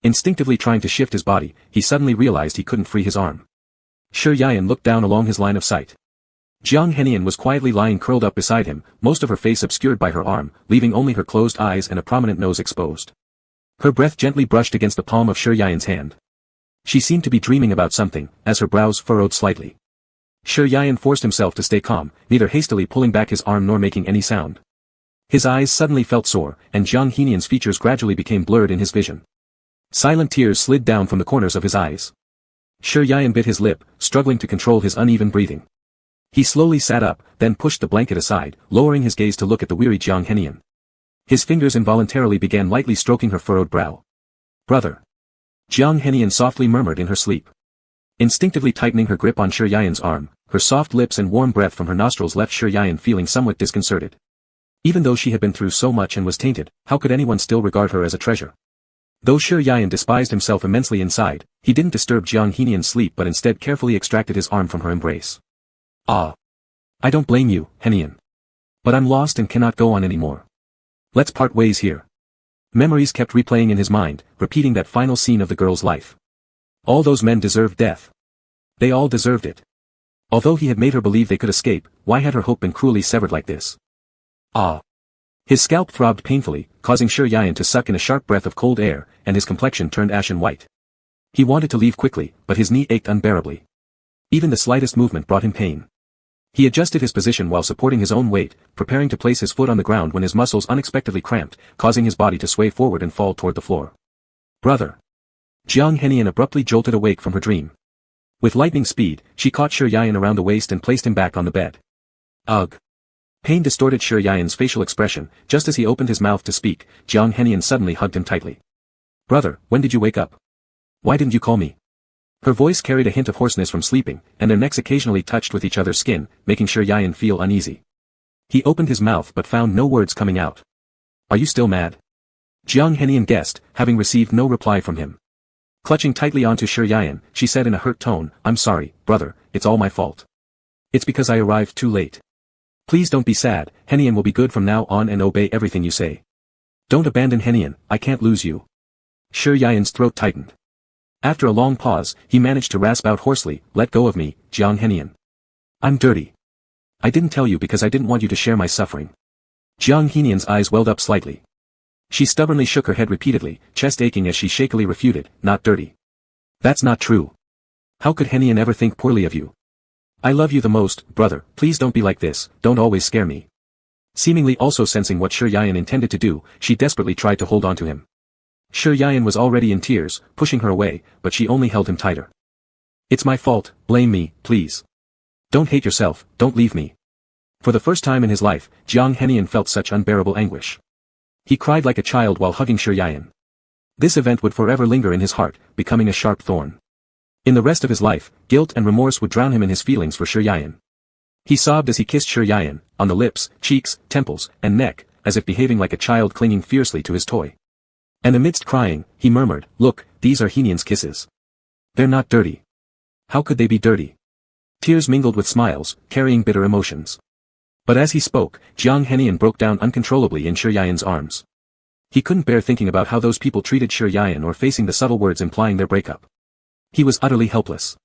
Instinctively trying to shift his body, he suddenly realized he couldn't free his arm. Shi Yayan looked down along his line of sight. Jiang Henian was quietly lying curled up beside him, most of her face obscured by her arm, leaving only her closed eyes and a prominent nose exposed. Her breath gently brushed against the palm of Shi Yayan's hand. She seemed to be dreaming about something, as her brows furrowed slightly. Shi Yayan forced himself to stay calm, neither hastily pulling back his arm nor making any sound. His eyes suddenly felt sore, and Jiang Henian's features gradually became blurred in his vision. Silent tears slid down from the corners of his eyes. Shi Yayan bit his lip, struggling to control his uneven breathing. He slowly sat up, then pushed the blanket aside, lowering his gaze to look at the weary Jiang Henian. His fingers involuntarily began lightly stroking her furrowed brow. "Brother." Jiang Henian softly murmured in her sleep. Instinctively tightening her grip on Shi Yan's arm, her soft lips and warm breath from her nostrils left Shi Yan feeling somewhat disconcerted. Even though she had been through so much and was tainted, how could anyone still regard her as a treasure? Though Shi Yan despised himself immensely inside, he didn't disturb Jiang Henian's sleep but instead carefully extracted his arm from her embrace. "Ah. I don't blame you, Henian. But I'm lost and cannot go on anymore. Let's part ways here." Memories kept replaying in his mind, repeating that final scene of the girl's life. All those men deserved death. They all deserved it. Although he had made her believe they could escape, why had her hope been cruelly severed like this? Ah. His scalp throbbed painfully, causing Shi Yan to suck in a sharp breath of cold air, and his complexion turned ashen white. He wanted to leave quickly, but his knee ached unbearably. Even the slightest movement brought him pain. He adjusted his position while supporting his own weight, preparing to place his foot on the ground when his muscles unexpectedly cramped, causing his body to sway forward and fall toward the floor. "Brother." Jiang Henian abruptly jolted awake from her dream. With lightning speed, she caught Shi Yan around the waist and placed him back on the bed. Ugh. Pain distorted Shi Yan's facial expression. Just as he opened his mouth to speak, Jiang Henian suddenly hugged him tightly. "Brother, when did you wake up? Why didn't you call me?" Her voice carried a hint of hoarseness from sleeping, and their necks occasionally touched with each other's skin, making Shi Yan feel uneasy. He opened his mouth but found no words coming out. "Are you still mad?" Jiang Henian guessed, having received no reply from him. Clutching tightly onto Shi Yan, she said in a hurt tone, "I'm sorry, brother, it's all my fault. It's because I arrived too late. Please don't be sad, Henian will be good from now on and obey everything you say. Don't abandon Henian, I can't lose you." Shi Yan's throat tightened. After a long pause, he managed to rasp out hoarsely, "Let go of me, Jiang Henian. I'm dirty. I didn't tell you because I didn't want you to share my suffering." Jiang Henian's eyes welled up slightly. She stubbornly shook her head repeatedly, chest aching as she shakily refuted, "Not dirty. That's not true. How could Henian ever think poorly of you? I love you the most, brother, please don't be like this, don't always scare me." Seemingly also sensing what Shi Yan intended to do, she desperately tried to hold on to him. Shi Yan was already in tears, pushing her away, but she only held him tighter. "It's my fault, blame me, please. Don't hate yourself, don't leave me." For the first time in his life, Jiang Henian felt such unbearable anguish. He cried like a child while hugging Shi Yan. This event would forever linger in his heart, becoming a sharp thorn. In the rest of his life, guilt and remorse would drown him in his feelings for Shi Yan. He sobbed as he kissed Shi Yan, on the lips, cheeks, temples, and neck, as if behaving like a child clinging fiercely to his toy. And amidst crying, he murmured, "Look, these are Henian's kisses. They're not dirty. How could they be dirty?" Tears mingled with smiles, carrying bitter emotions. But as he spoke, Jiang Henian broke down uncontrollably in Shi Yan's arms. He couldn't bear thinking about how those people treated Shi Yan or facing the subtle words implying their breakup. He was utterly helpless.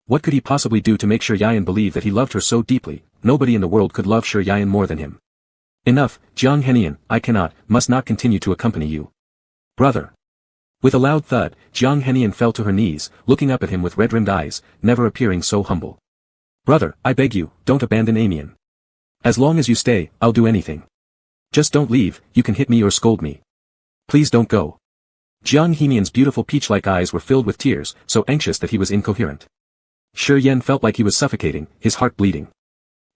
What could he possibly do to make Shi Yan believe that he loved her so deeply? Nobody in the world could love Shi Yan more than him. "Enough, Jiang Henian, I must not continue to accompany you. Brother." With a loud thud, Jiang Henian fell to her knees, looking up at him with red-rimmed eyes, never appearing so humble. "Brother, I beg you, don't abandon Amian. As long as you stay, I'll do anything. Just don't leave, you can hit me or scold me. Please don't go." Jiang Henian's beautiful peach-like eyes were filled with tears, so anxious that he was incoherent. Shi Yan felt like he was suffocating, his heart bleeding.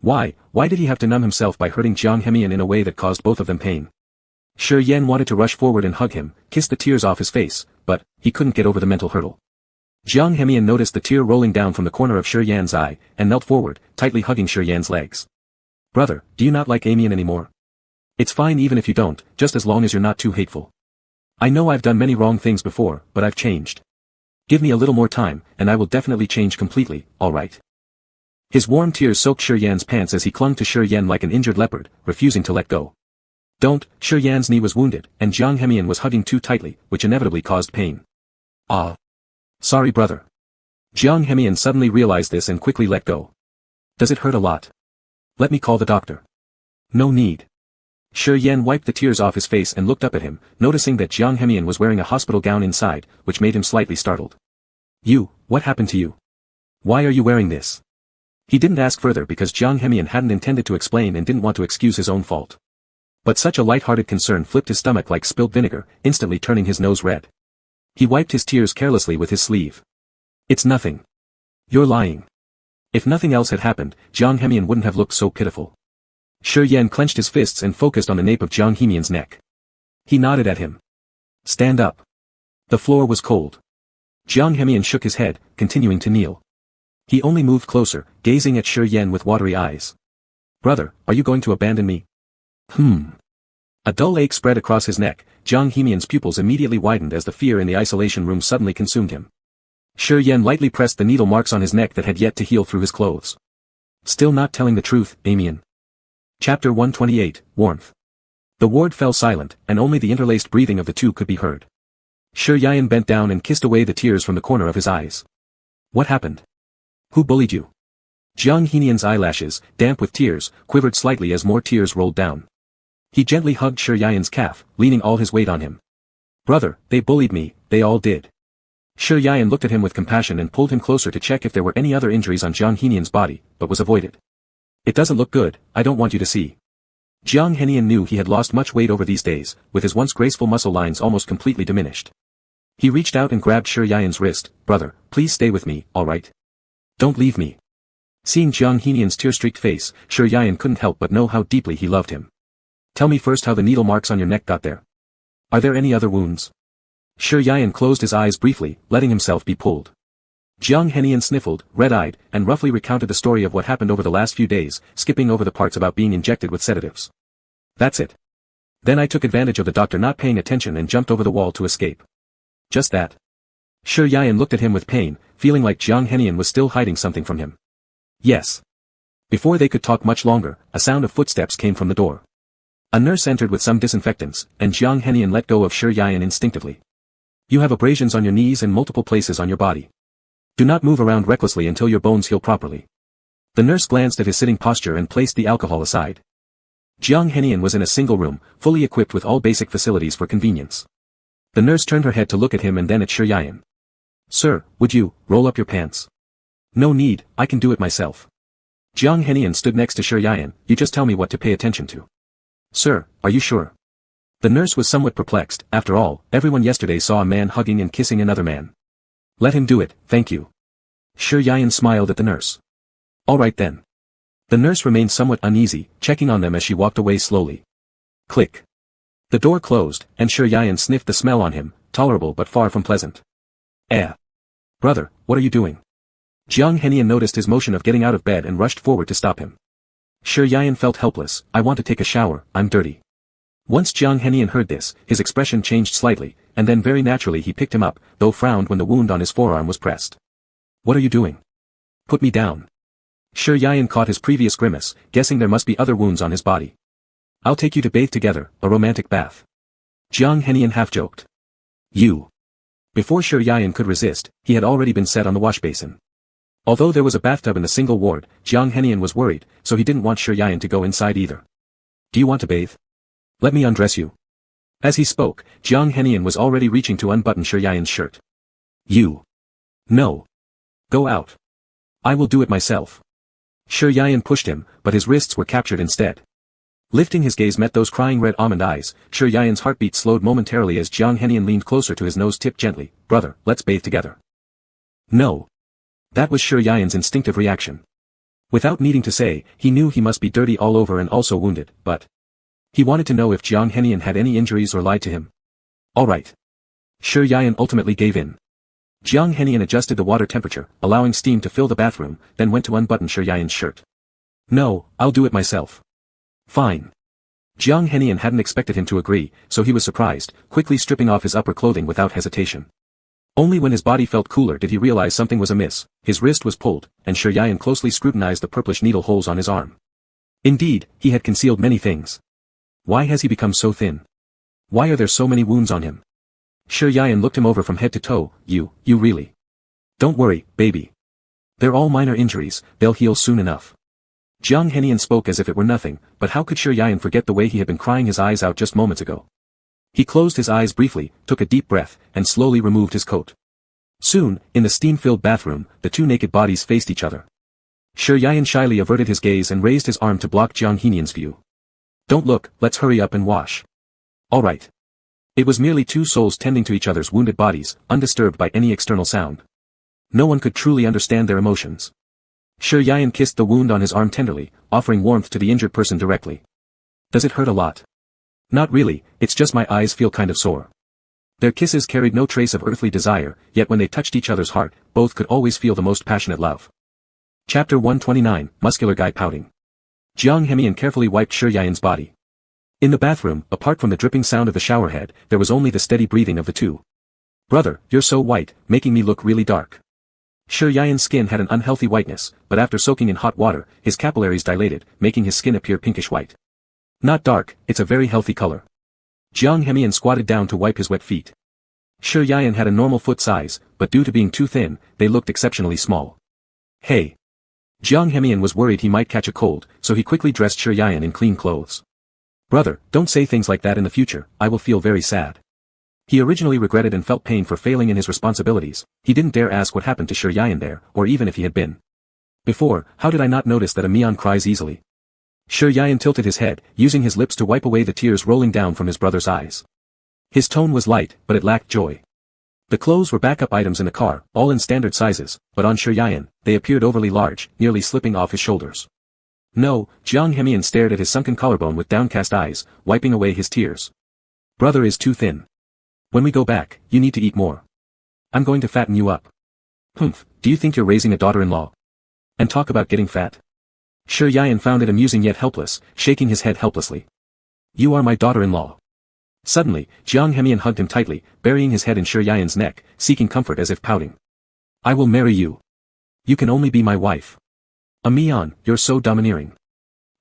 Why did he have to numb himself by hurting Jiang Henian in a way that caused both of them pain? Shi Yan wanted to rush forward and hug him, kiss the tears off his face, but he couldn't get over the mental hurdle. Jiang Henian noticed the tear rolling down from the corner of Shi Yan's eye, and knelt forward, tightly hugging Shi Yan's legs. "Brother, do you not like Amian anymore? It's fine even if you don't, just as long as you're not too hateful. I know I've done many wrong things before, but I've changed. Give me a little more time, and I will definitely change completely, alright?" His warm tears soaked Shi Yan's pants as he clung to Shi Yan like an injured leopard, refusing to let go. "Don't," Shi Yan's knee was wounded, and Jiang Henian was hugging too tightly, which inevitably caused pain. "Ah. Sorry brother." Jiang Henian suddenly realized this and quickly let go. "Does it hurt a lot? Let me call the doctor." "No need." Shi Yan wiped the tears off his face and looked up at him, noticing that Jiang Henian was wearing a hospital gown inside, which made him slightly startled. What happened to you? Why are you wearing this?" He didn't ask further because Jiang Henian hadn't intended to explain and didn't want to excuse his own fault. But such a light-hearted concern flipped his stomach like spilled vinegar, instantly turning his nose red. He wiped his tears carelessly with his sleeve. "It's nothing. You're lying." If nothing else had happened, Jiang Hemian wouldn't have looked so pitiful. Shi Yan clenched his fists and focused on the nape of Jiang Hemian's neck. He nodded at him. Stand up. The floor was cold. Jiang Hemian shook his head, continuing to kneel. He only moved closer, gazing at Shi Yan with watery eyes. Brother, are you going to abandon me? A dull ache spread across his neck. Jiang Hemian's pupils immediately widened as the fear in the isolation room suddenly consumed him. Shi Yan lightly pressed the needle marks on his neck that had yet to heal through his clothes. Still not telling the truth, Amian. Chapter 128, Warmth. The ward fell silent, and only the interlaced breathing of the two could be heard. Shi Yan bent down and kissed away the tears from the corner of his eyes. What happened? Who bullied you? Jiang Henian's eyelashes, damp with tears, quivered slightly as more tears rolled down. He gently hugged Shi Yan's calf, leaning all his weight on him. Brother, they bullied me, they all did. Shi Yan looked at him with compassion and pulled him closer to check if there were any other injuries on Jiang Henian's body, but was avoided. It doesn't look good, I don't want you to see. Jiang Henian knew he had lost much weight over these days, with his once graceful muscle lines almost completely diminished. He reached out and grabbed Shi Yan's wrist. Brother, please stay with me, alright? Don't leave me. Seeing Jiang Henian's tear-streaked face, Shi Yan couldn't help but know how deeply he loved him. Tell me first how the needle marks on your neck got there. Are there any other wounds? Shi Yan closed his eyes briefly, letting himself be pulled. Jiang Henian sniffled, red-eyed, and roughly recounted the story of what happened over the last few days, skipping over the parts about being injected with sedatives. That's it. Then I took advantage of the doctor not paying attention and jumped over the wall to escape. Just that. Shi Yan looked at him with pain, feeling like Jiang Henian was still hiding something from him. Yes. Before they could talk much longer, a sound of footsteps came from the door. A nurse entered with some disinfectants, and Jiang Henian let go of Shi Yan instinctively. You have abrasions on your knees and multiple places on your body. Do not move around recklessly until your bones heal properly. The nurse glanced at his sitting posture and placed the alcohol aside. Jiang Henian was in a single room, fully equipped with all basic facilities for convenience. The nurse turned her head to look at him and then at Shi Yan. Sir, would you, roll up your pants? No need, I can do it myself. Jiang Henian stood next to Shi Yan. You just tell me what to pay attention to. Sir, are you sure? The nurse was somewhat perplexed. After all, everyone yesterday saw a man hugging and kissing another man. Let him do it, thank you. Shi Yan smiled at the nurse. All right then. The nurse remained somewhat uneasy, checking on them as she walked away slowly. Click. The door closed, and Shi Yan sniffed the smell on him, tolerable but far from pleasant. Brother, what are you doing? Jiang Henian noticed his motion of getting out of bed and rushed forward to stop him. Shi Yan felt helpless. I want to take a shower, I'm dirty. Once Jiang Henian heard this, his expression changed slightly, and then very naturally he picked him up, though frowned when the wound on his forearm was pressed. What are you doing? Put me down. Shi Yan caught his previous grimace, guessing there must be other wounds on his body. I'll take you to bathe together, a romantic bath. Jiang Henian half-joked. You. Before Shi Yan could resist, he had already been set on the wash basin. Although there was a bathtub in the single ward, Jiang Henian was worried, so he didn't want Shi Yan to go inside either. Do you want to bathe? Let me undress you. As he spoke, Jiang Henian was already reaching to unbutton Shi Yan's shirt. You. No. Go out. I will do it myself. Shi Yan pushed him, but his wrists were captured instead. Lifting his gaze met those crying red almond eyes, Shi Yan's heartbeat slowed momentarily as Jiang Henian leaned closer to his nose tipped gently. Brother, let's bathe together. No. That was Shi Yan's instinctive reaction. Without needing to say, he knew he must be dirty all over and also wounded, but he wanted to know if Jiang Henian had any injuries or lied to him. All right. Shi Yan ultimately gave in. Jiang Henian adjusted the water temperature, allowing steam to fill the bathroom, then went to unbutton Shi Yan's shirt. No, I'll do it myself. Fine. Jiang Henian hadn't expected him to agree, so he was surprised, quickly stripping off his upper clothing without hesitation. Only when his body felt cooler did he realize something was amiss. His wrist was pulled, and Shi Yan closely scrutinized the purplish needle holes on his arm. Indeed, he had concealed many things. Why has he become so thin? Why are there so many wounds on him? Shi Yan looked him over from head to toe. You really. Don't worry, baby. They're all minor injuries, they'll heal soon enough. Jiang Henian spoke as if it were nothing, but how could Shi Yan forget the way he had been crying his eyes out just moments ago? He closed his eyes briefly, took a deep breath, and slowly removed his coat. Soon, in the steam-filled bathroom, the two naked bodies faced each other. Shi Yan shyly averted his gaze and raised his arm to block Jiang Henian's view. Don't look, let's hurry up and wash. All right. It was merely two souls tending to each other's wounded bodies, undisturbed by any external sound. No one could truly understand their emotions. Shi Yian kissed the wound on his arm tenderly, offering warmth to the injured person directly. Does it hurt a lot? Not really, it's just my eyes feel kind of sore. Their kisses carried no trace of earthly desire, yet when they touched each other's heart, both could always feel the most passionate love. Chapter 129, Muscular Guy Pouting. Jiang Hemian carefully wiped Shi Yian's body. In the bathroom, apart from the dripping sound of the shower head, there was only the steady breathing of the two. Brother, you're so white, making me look really dark. Shi Yian's skin had an unhealthy whiteness, but after soaking in hot water, his capillaries dilated, making his skin appear pinkish white. Not dark, it's a very healthy color. Jiang Hemian squatted down to wipe his wet feet. Shi Yian had a normal foot size, but due to being too thin, they looked exceptionally small. Hey! Jiang Hemian was worried he might catch a cold, so he quickly dressed Shi Yian in clean clothes. Brother, don't say things like that in the future, I will feel very sad. He originally regretted and felt pain for failing in his responsibilities. He didn't dare ask what happened to Shi Yian there, or even if he had been. Before, how did I not notice that a Mian cries easily? Shi Yian tilted his head, using his lips to wipe away the tears rolling down from his brother's eyes. His tone was light, but it lacked joy. The clothes were backup items in the car, all in standard sizes, but on Shi Yian, they appeared overly large, nearly slipping off his shoulders. No, Jiang Hemian stared at his sunken collarbone with downcast eyes, wiping away his tears. Brother is too thin. When we go back, you need to eat more. I'm going to fatten you up. Humph, do you think you're raising a daughter-in-law? And talk about getting fat. Shi Yian found it amusing yet helpless, shaking his head helplessly. You are my daughter-in-law. Suddenly, Jiang Hemian hugged him tightly, burying his head in Shi Yian's neck, seeking comfort as if pouting. I will marry you. You can only be my wife. Mian, you're so domineering.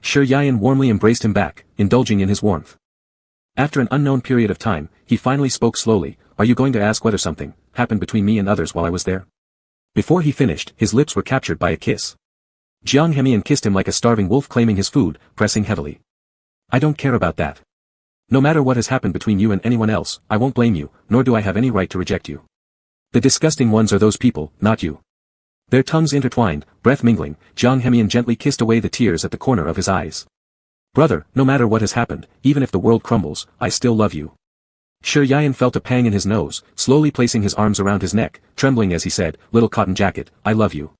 Shi Yian warmly embraced him back, indulging in his warmth. After an unknown period of time, he finally spoke slowly, are you going to ask whether something happened between me and others while I was there? Before he finished, his lips were captured by a kiss. Jiang Hemian kissed him like a starving wolf claiming his food, pressing heavily. I don't care about that. No matter what has happened between you and anyone else, I won't blame you, nor do I have any right to reject you. The disgusting ones are those people, not you. Their tongues intertwined, breath mingling, Jiang Hemian gently kissed away the tears at the corner of his eyes. Brother, no matter what has happened, even if the world crumbles, I still love you. Shi Yian felt a pang in his nose, slowly placing his arms around his neck, trembling as he said, little cotton jacket, I love you.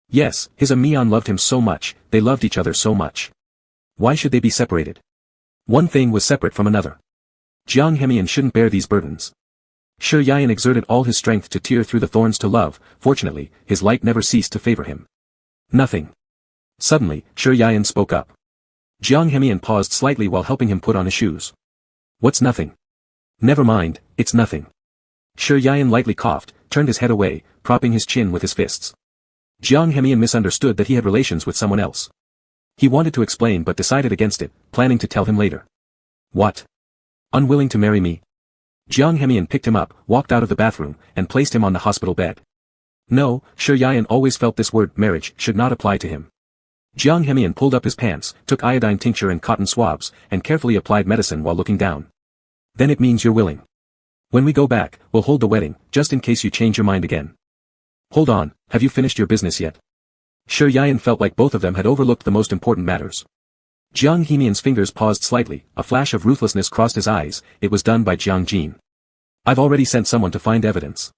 Yes, his Mian loved him so much, they loved each other so much. Why should they be separated? One thing was separate from another. Jiang Hemian shouldn't bear these burdens. Shi Yian exerted all his strength to tear through the thorns to love, fortunately, his light never ceased to favor him. Nothing. Suddenly, Shi Yian spoke up. Jiang Hemian paused slightly while helping him put on his shoes. What's nothing? Never mind, it's nothing. Shi Yian lightly coughed, turned his head away, propping his chin with his fists. Jiang Hemian misunderstood that he had relations with someone else. He wanted to explain but decided against it, planning to tell him later. What? Unwilling to marry me? Jiang Hemian picked him up, walked out of the bathroom, and placed him on the hospital bed. No, Shi Yian always felt this word, marriage, should not apply to him. Jiang Hemian pulled up his pants, took iodine tincture and cotton swabs, and carefully applied medicine while looking down. Then it means you're willing. When we go back, we'll hold the wedding, just in case you change your mind again. Hold on, have you finished your business yet? Shi Yian felt like both of them had overlooked the most important matters. Jiang Hemian's fingers paused slightly, a flash of ruthlessness crossed his eyes, it was done by Jiang Jin. I've already sent someone to find evidence.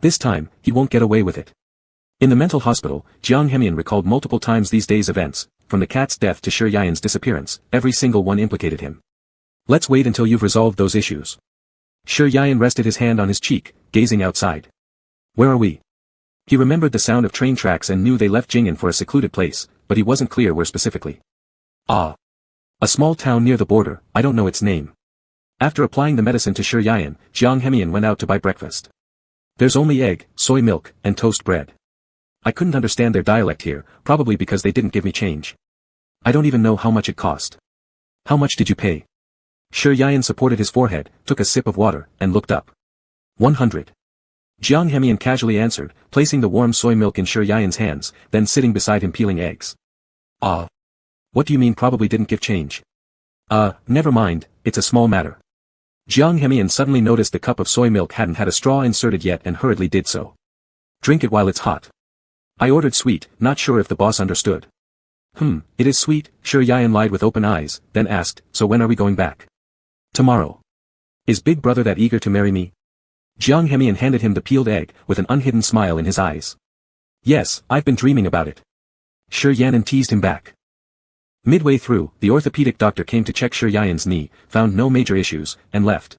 This time, he won't get away with it. In the mental hospital, Jiang Hemian recalled multiple times these days' events, from the cat's death to Shi Yian's disappearance, every single one implicated him. Let's wait until you've resolved those issues. Shi Yian rested his hand on his cheek, gazing outside. Where are we? He remembered the sound of train tracks and knew they left Jing'an for a secluded place, but he wasn't clear where specifically. Ah. A small town near the border, I don't know its name. After applying the medicine to Shi Yian, Jiang Hemian went out to buy breakfast. There's only egg, soy milk, and toast bread. I couldn't understand their dialect here, probably because they didn't give me change. I don't even know how much it cost. How much did you pay? Shi Yian supported his forehead, took a sip of water, and looked up. 100. Jiang Hemian casually answered, placing the warm soy milk in Shi Yian's hands, then sitting beside him peeling eggs. Ah. What do you mean probably didn't give change? Never mind, it's a small matter. Jiang Hemian suddenly noticed the cup of soy milk hadn't had a straw inserted yet and hurriedly did so. Drink it while it's hot. I ordered sweet, not sure if the boss understood. It is sweet, Shi Yian lied with open eyes, then asked, so when are we going back? Tomorrow. Is big brother that eager to marry me? Jiang Hemian handed him the peeled egg, with an unhidden smile in his eyes. Yes, I've been dreaming about it. Shi Yan'an teased him back. Midway through, the orthopedic doctor came to check Shi Yan'an's knee, found no major issues, and left.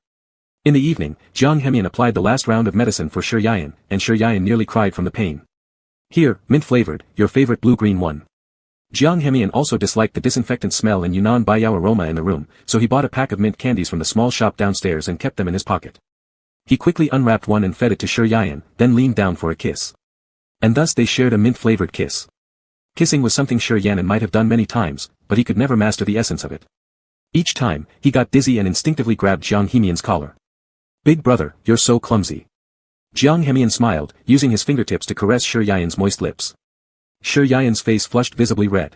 In the evening, Jiang Hemian applied the last round of medicine for Shi Yan'an, and Shi Yan'an nearly cried from the pain. Here, mint-flavored, your favorite blue-green one. Jiang Hemian also disliked the disinfectant smell and Yunnan Baiyao aroma in the room, so he bought a pack of mint candies from the small shop downstairs and kept them in his pocket. He quickly unwrapped one and fed it to Shi Yan'an, then leaned down for a kiss. And thus they shared a mint-flavored kiss. Kissing was something Shi Yan'an might have done many times, but he could never master the essence of it. Each time, he got dizzy and instinctively grabbed Jiang Hemian's collar. Big brother, you're so clumsy. Jiang Hemian smiled, using his fingertips to caress Shi Yan'an's moist lips. Shi Yan'an's face flushed visibly red.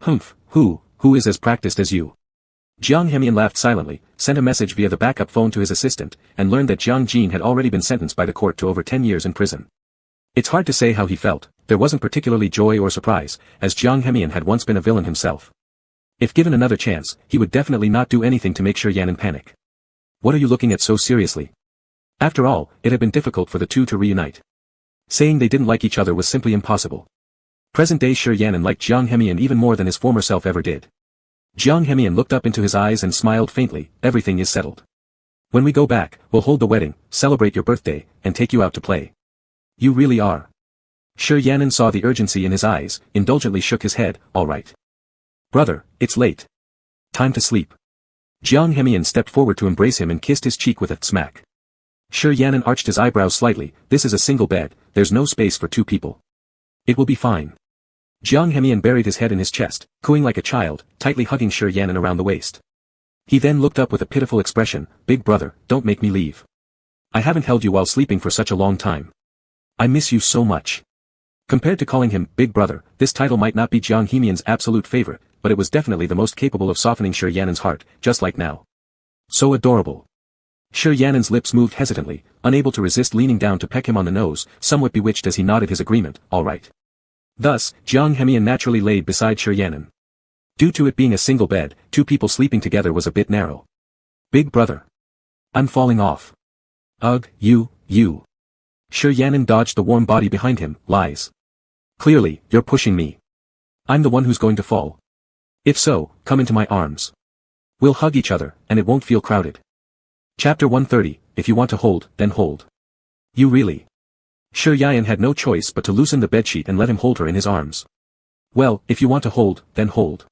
Humph, who is as practiced as you? Jiang Hemian laughed silently, sent a message via the backup phone to his assistant, and learned that Jiang Jin had already been sentenced by the court to over 10 years in prison. It's hard to say how he felt. There wasn't particularly joy or surprise, as Jiang Hemian had once been a villain himself. If given another chance, he would definitely not do anything to make Shi Yan'an panic. What are you looking at so seriously? After all, it had been difficult for the two to reunite. Saying they didn't like each other was simply impossible. Present-day Shi Yan'an liked Jiang Hemian even more than his former self ever did. Jiang Hemian looked up into his eyes and smiled faintly. Everything is settled. When we go back, we'll hold the wedding, celebrate your birthday, and take you out to play. You really are. Shi Yan'an saw the urgency in his eyes, indulgently shook his head. All right. Brother, it's late. Time to sleep. Jiang Hemian stepped forward to embrace him and kissed his cheek with a smack. Shi Yan'an arched his eyebrows slightly. This is a single bed, there's no space for two people. It will be fine. Jiang Hemian buried his head in his chest, cooing like a child, tightly hugging Shi Yan'an around the waist. He then looked up with a pitiful expression. Big brother, don't make me leave. I haven't held you while sleeping for such a long time. I miss you so much. Compared to calling him Big Brother, this title might not be Jiang Hemian's absolute favorite, but it was definitely the most capable of softening Shi Yan'an's heart, just like now. So adorable. Shi Yan'an's lips moved hesitantly, unable to resist leaning down to peck him on the nose, somewhat bewitched as he nodded his agreement. All right. Thus, Jiang Hemian naturally laid beside Shi Yan'an. Due to it being a single bed, two people sleeping together was a bit narrow. Big brother. I'm falling off. Ugh, you. Shi Yan'an dodged the warm body behind him. Lies. Clearly, you're pushing me. I'm the one who's going to fall. If so, come into my arms. We'll hug each other, and it won't feel crowded. Chapter 130, if you want to hold, then hold. You really. Shi Yan'an had no choice but to loosen the bedsheet and let him hold her in his arms. Well, if you want to hold, then hold.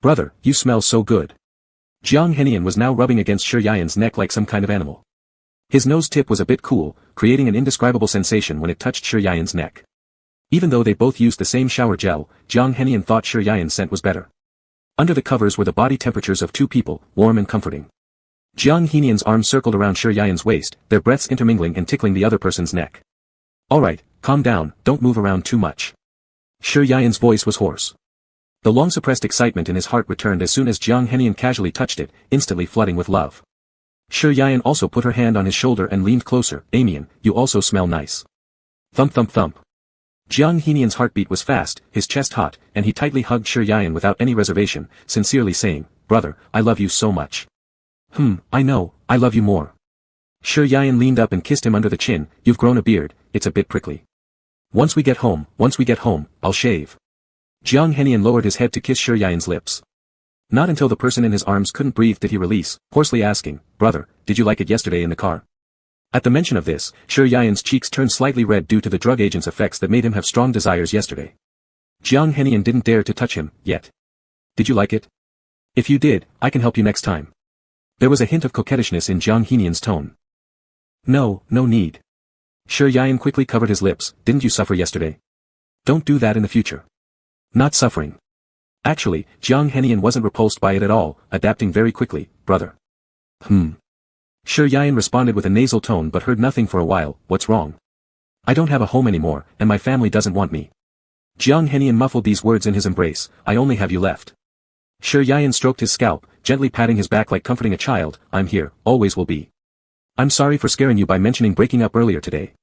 Brother, you smell so good. Jiang Hemian was now rubbing against Shi Yan'an's neck like some kind of animal. His nose tip was a bit cool, creating an indescribable sensation when it touched Shi Yan'an's neck. Even though they both used the same shower gel, Jiang Hemian thought Shi Yan'an's scent was better. Under the covers were the body temperatures of two people, warm and comforting. Jiang Hemian's arms circled around Shi Yan'an's waist, their breaths intermingling and tickling the other person's neck. Alright, calm down, don't move around too much. Shi Yan'an's voice was hoarse. The long-suppressed excitement in his heart returned as soon as Jiang Hemian casually touched it, instantly flooding with love. Shi Yan'an also put her hand on his shoulder and leaned closer. Amian, you also smell nice. Thump thump thump. Jiang Hemian's heartbeat was fast, his chest hot, and he tightly hugged Shi Yan'an without any reservation, sincerely saying, Brother, I love you so much. I know, I love you more. Shi Yan'an leaned up and kissed him under the chin. You've grown a beard, it's a bit prickly. Once we get home, I'll shave. Jiang Hemian lowered his head to kiss Shi Yan'an's lips. Not until the person in his arms couldn't breathe did he release, hoarsely asking, Brother, did you like it yesterday in the car? At the mention of this, Shi Yan'an's cheeks turned slightly red due to the drug agent's effects that made him have strong desires yesterday. Jiang Hemian didn't dare to touch him, yet. Did you like it? If you did, I can help you next time. There was a hint of coquettishness in Jiang Hemian's tone. No need. Shi Yan'an quickly covered his lips. Didn't you suffer yesterday? Don't do that in the future. Not suffering. Actually, Jiang Hemian wasn't repulsed by it at all, adapting very quickly. Brother. Shi Yan'an responded with a nasal tone but heard nothing for a while. What's wrong? I don't have a home anymore, and my family doesn't want me. Jiang Hemian muffled these words in his embrace. I only have you left. Shi Yan'an stroked his scalp, gently patting his back like comforting a child. I'm here, always will be. I'm sorry for scaring you by mentioning breaking up earlier today.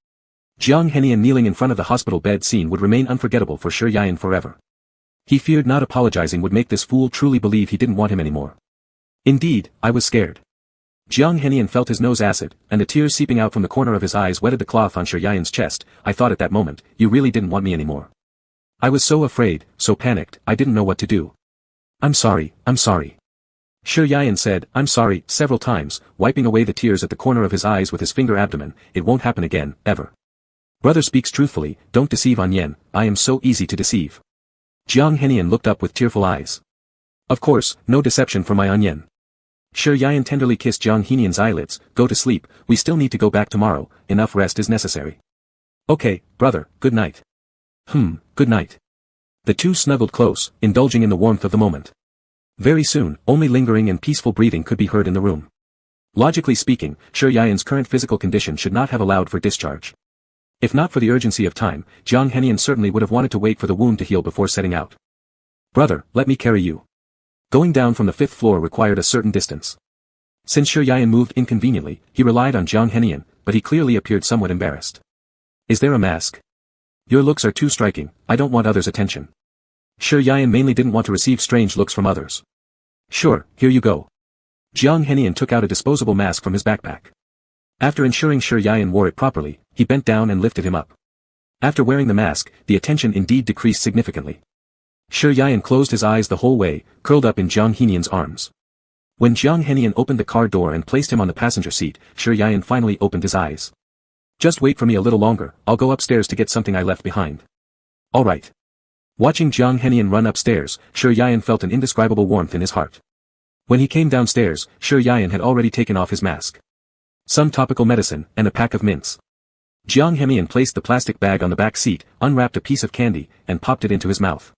Jiang Hemian kneeling in front of the hospital bed scene would remain unforgettable for Shi Yan'an forever. He feared not apologizing would make this fool truly believe he didn't want him anymore. Indeed, I was scared. Jiang Hemian felt his nose acid, and the tears seeping out from the corner of his eyes wetted the cloth on Shi Yan'an's chest. I thought at that moment, you really didn't want me anymore. I was so afraid, so panicked, I didn't know what to do. I'm sorry, I'm sorry. Shi Yayan said, I'm sorry, several times, wiping away the tears at the corner of his eyes with his finger abdomen. It won't happen again, ever. Brother speaks truthfully, don't deceive Onion, I am so easy to deceive. Jiang Henian looked up with tearful eyes. Of course, no deception for my Onion. Shi Yayan tenderly kissed Jiang Henian's eyelids. Go to sleep, we still need to go back tomorrow, enough rest is necessary. Okay, brother, good night. Good night. The two snuggled close, indulging in the warmth of the moment. Very soon, only lingering and peaceful breathing could be heard in the room. Logically speaking, Shi Yayan's current physical condition should not have allowed for discharge. If not for the urgency of time, Jiang Henian certainly would have wanted to wait for the wound to heal before setting out. Brother, let me carry you. Going down from the 5th floor required a certain distance. Since Shi Yayan moved inconveniently, he relied on Jiang Henian, but he clearly appeared somewhat embarrassed. Is there a mask? Your looks are too striking, I don't want others' attention. Shi Yayan mainly didn't want to receive strange looks from others. Sure, here you go. Jiang Henian took out a disposable mask from his backpack. After ensuring Shi Yayan wore it properly, he bent down and lifted him up. After wearing the mask, the attention indeed decreased significantly. Shi Yayan closed his eyes the whole way, curled up in Jiang Henian's arms. When Jiang Henian opened the car door and placed him on the passenger seat, Shi Yayan finally opened his eyes. Just wait for me a little longer, I'll go upstairs to get something I left behind. Alright. Watching Jiang Henian run upstairs, Shi Yayan felt an indescribable warmth in his heart. When he came downstairs, Shi Yayan had already taken off his mask. Some topical medicine, and a pack of mints. Jiang Henian placed the plastic bag on the back seat, unwrapped a piece of candy, and popped it into his mouth.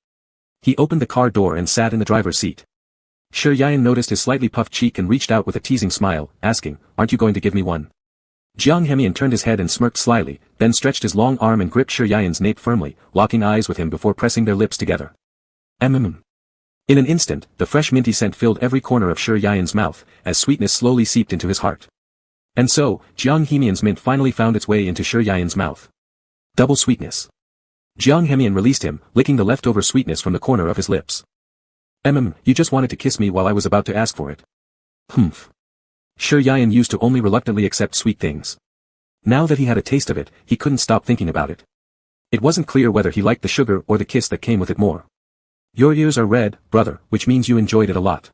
He opened the car door and sat in the driver's seat. Shi Yayan noticed his slightly puffed cheek and reached out with a teasing smile, asking, aren't you going to give me one? Jiang Henian turned his head and smirked slyly, then stretched his long arm and gripped Shi Yayan's nape firmly, locking eyes with him before pressing their lips together. In an instant, the fresh minty scent filled every corner of Shi Yayan's mouth, as sweetness slowly seeped into his heart. And so, Jiang Henian's mint finally found its way into Shi Yayan's mouth. Double sweetness. Jiang Henian released him, licking the leftover sweetness from the corner of his lips. You just wanted to kiss me while I was about to ask for it. Shi Yayan used to only reluctantly accept sweet things. Now that he had a taste of it, he couldn't stop thinking about it. It wasn't clear whether he liked the sugar or the kiss that came with it more. Your ears are red, brother, which means you enjoyed it a lot.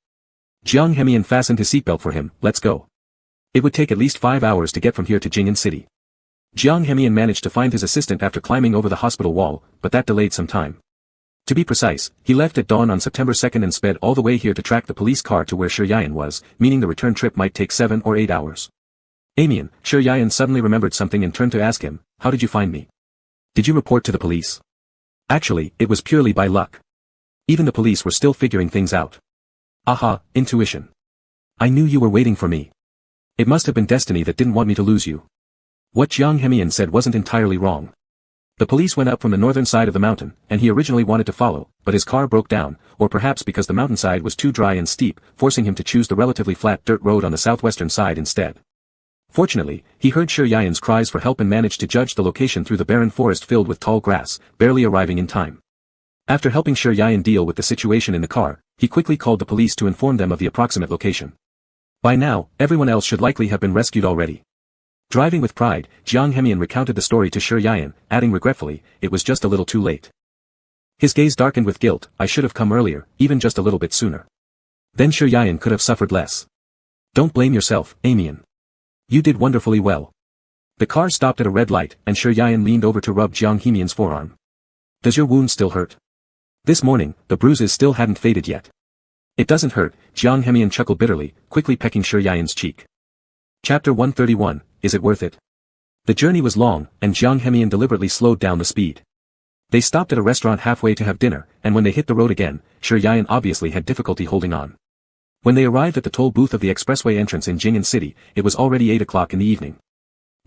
Jiang Henian fastened his seatbelt for him. Let's go. It would take at least 5 hours to get from here to Jing'an City. Jiang Henian managed to find his assistant after climbing over the hospital wall, but that delayed some time. To be precise, he left at dawn on September 2nd and sped all the way here to track the police car to where Shi Yayan was, meaning the return trip might take 7 or 8 hours. Shi Yayan suddenly remembered something and turned to ask him, how did you find me? Did you report to the police? Actually, it was purely by luck. Even the police were still figuring things out. Aha, intuition. I knew you were waiting for me. It must have been destiny that didn't want me to lose you. What Jiang Henian said wasn't entirely wrong. The police went up from the northern side of the mountain, and he originally wanted to follow, but his car broke down, or perhaps because the mountainside was too dry and steep, forcing him to choose the relatively flat dirt road on the southwestern side instead. Fortunately, he heard Shi Yayan's cries for help and managed to judge the location through the barren forest filled with tall grass, barely arriving in time. After helping Shi Yayan deal with the situation in the car, he quickly called the police to inform them of the approximate location. By now, everyone else should likely have been rescued already. Driving with pride, Jiang Henian recounted the story to Shi Yayan, adding regretfully, it was just a little too late. His gaze darkened with guilt, I should have come earlier, even just a little bit sooner. Then Shi Yayan could have suffered less. Don't blame yourself, Amian. You did wonderfully well. The car stopped at a red light, and Shi Yayan leaned over to rub Jiang Henian's forearm. Does your wound still hurt? This morning, the bruises still hadn't faded yet. It doesn't hurt, Jiang Henian chuckled bitterly, quickly pecking Shi Yayan's cheek. Chapter 131, Is it worth it? The journey was long, and Jiang Henian deliberately slowed down the speed. They stopped at a restaurant halfway to have dinner, and when they hit the road again, Shi Yayan obviously had difficulty holding on. When they arrived at the toll booth of the expressway entrance in Jing'an City, it was already 8 o'clock in the evening.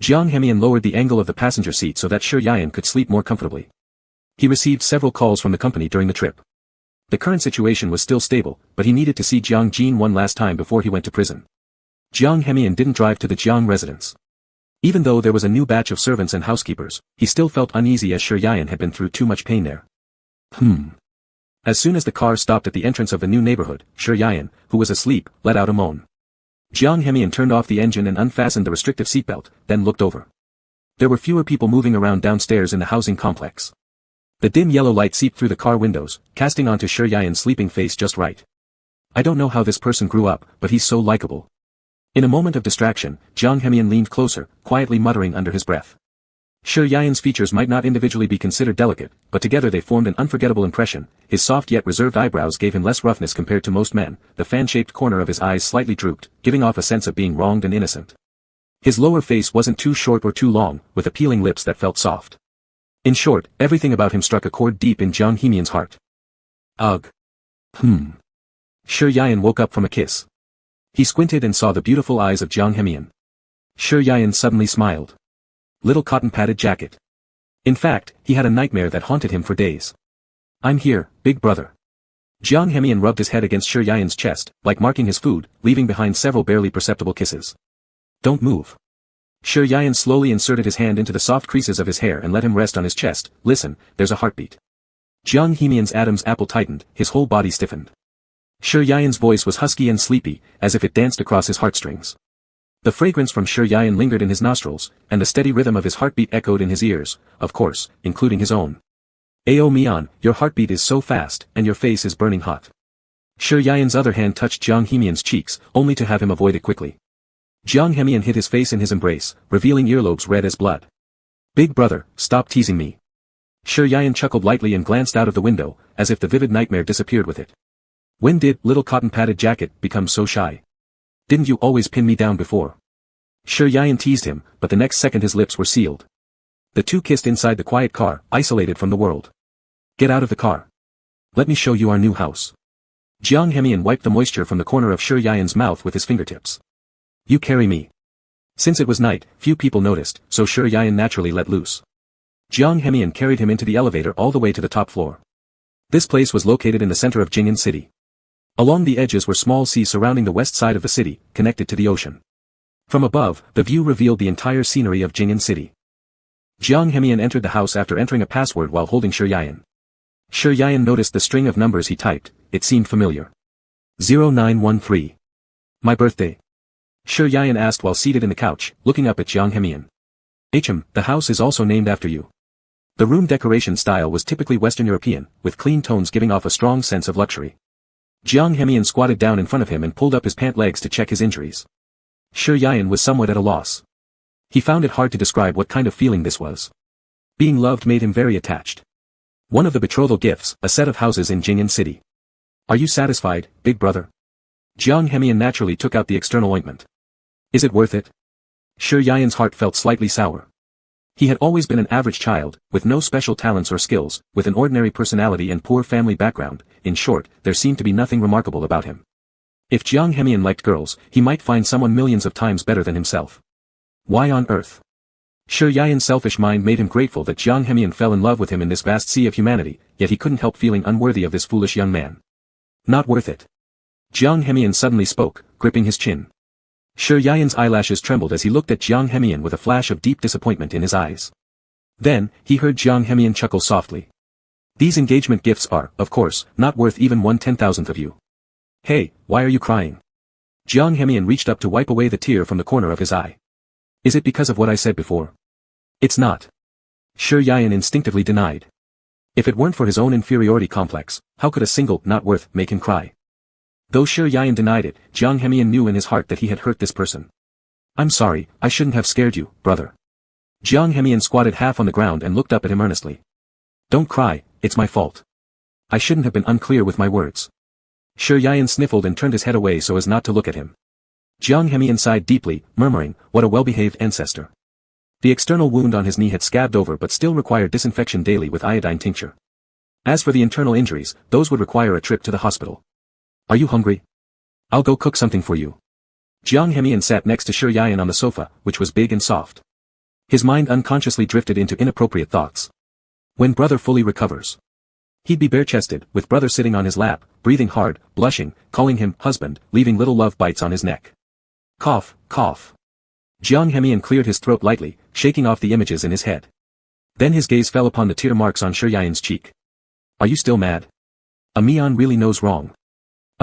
Jiang Henian lowered the angle of the passenger seat so that Shi Yayan could sleep more comfortably. He received several calls from the company during the trip. The current situation was still stable, but he needed to see Jiang Jin one last time before he went to prison. Jiang Henian didn't drive to the Jiang residence. Even though there was a new batch of servants and housekeepers, he still felt uneasy as Shi Yayan had been through too much pain there. As soon as the car stopped at the entrance of the new neighborhood, Shi Yayan, who was asleep, let out a moan. Jiang Henian turned off the engine and unfastened the restrictive seatbelt, then looked over. There were fewer people moving around downstairs in the housing complex. The dim yellow light seeped through the car windows, casting onto Shi Yayan's sleeping face just right. I don't know how this person grew up, but he's so likable. In a moment of distraction, Jiang Hemian leaned closer, quietly muttering under his breath. Shi Yayan's features might not individually be considered delicate, but together they formed an unforgettable impression. His soft yet reserved eyebrows gave him less roughness compared to most men, the fan-shaped corner of his eyes slightly drooped, giving off a sense of being wronged and innocent. His lower face wasn't too short or too long, with appealing lips that felt soft. In short, everything about him struck a chord deep in Jiang Hemian's heart. Ugh. Shi Yayan woke up from a kiss. He squinted and saw the beautiful eyes of Jiang Hemian. Shi Yayan suddenly smiled. Little cotton-padded jacket. In fact, he had a nightmare that haunted him for days. I'm here, big brother. Jiang Hemian rubbed his head against Shi Yayan's chest, like marking his food, leaving behind several barely perceptible kisses. Don't move. Shi Yayan slowly inserted his hand into the soft creases of his hair and let him rest on his chest. Listen, there's a heartbeat. Jiang Hemian's Adam's apple tightened, his whole body stiffened. Shi Yayan's voice was husky and sleepy, as if it danced across his heartstrings. The fragrance from Shi Yayan lingered in his nostrils, and the steady rhythm of his heartbeat echoed in his ears, of course, including his own. Ao Mian, your heartbeat is so fast, and your face is burning hot. Shi Yayan's other hand touched Jiang Hemian's cheeks, only to have him avoid it quickly. Jiang Hemian hid his face in his embrace, revealing earlobes red as blood. Big brother, stop teasing me. Shi Yayan chuckled lightly and glanced out of the window, as if the vivid nightmare disappeared with it. When did little cotton-padded jacket become so shy? Didn't you always pin me down before? Shi Yayan teased him, but the next second his lips were sealed. The two kissed inside the quiet car, isolated from the world. Get out of the car. Let me show you our new house. Jiang Hemian wiped the moisture from the corner of Shi Yayan's mouth with his fingertips. You carry me. Since it was night, few people noticed, so Shi Yayan naturally let loose. Jiang Hemian carried him into the elevator all the way to the top floor. This place was located in the center of Jing'an City. Along the edges were small seas surrounding the west side of the city, connected to the ocean. From above, the view revealed the entire scenery of Jing'an City. Jiang Hemian entered the house after entering a password while holding Shi Yayan. Shi Yayan noticed the string of numbers he typed. It seemed familiar. 0913. My birthday. Shi Yayan asked while seated in the couch, looking up at Jiang Hemian. The house is also named after you. The room decoration style was typically Western European, with clean tones giving off a strong sense of luxury. Jiang Hemian squatted down in front of him and pulled up his pant legs to check his injuries. Shi Yayan was somewhat at a loss. He found it hard to describe what kind of feeling this was. Being loved made him very attached. One of the betrothal gifts, a set of houses in Jing'an City. Are you satisfied, big brother? Jiang Hemian naturally took out the external ointment. Is it worth it? Shi Yayan's heart felt slightly sour. He had always been an average child, with no special talents or skills, with an ordinary personality and poor family background. In short, there seemed to be nothing remarkable about him. If Jiang Hemian liked girls, he might find someone millions of times better than himself. Why on earth? Shi Yayan's selfish mind made him grateful that Jiang Hemian fell in love with him in this vast sea of humanity, yet he couldn't help feeling unworthy of this foolish young man. Not worth it. Jiang Hemian suddenly spoke, gripping his chin. Shi Yayan's eyelashes trembled as he looked at Jiang Hemian with a flash of deep disappointment in his eyes. Then, he heard Jiang Hemian chuckle softly. These engagement gifts are, of course, not worth even 1/10,000th of you. Hey, why are you crying? Jiang Hemian reached up to wipe away the tear from the corner of his eye. Is it because of what I said before? It's not. Shi Yayan instinctively denied. If it weren't for his own inferiority complex, how could a single not worth make him cry? Though Shi Yayan denied it, Jiang Hemian knew in his heart that he had hurt this person. I'm sorry, I shouldn't have scared you, brother. Jiang Hemian squatted half on the ground and looked up at him earnestly. Don't cry, it's my fault. I shouldn't have been unclear with my words. Shi Yayan sniffled and turned his head away so as not to look at him. Jiang Hemian sighed deeply, murmuring, what a well-behaved ancestor. The external wound on his knee had scabbed over but still required disinfection daily with iodine tincture. As for the internal injuries, those would require a trip to the hospital. Are you hungry? I'll go cook something for you. Jiang Hemian sat next to Shi Yayan on the sofa, which was big and soft. His mind unconsciously drifted into inappropriate thoughts. When brother fully recovers. He'd be bare-chested, with brother sitting on his lap, breathing hard, blushing, calling him husband, leaving little love bites on his neck. Cough, cough. Jiang Hemian cleared his throat lightly, shaking off the images in his head. Then his gaze fell upon the tear marks on Shi Yayan's cheek. Are you still mad? Mian really knows wrong.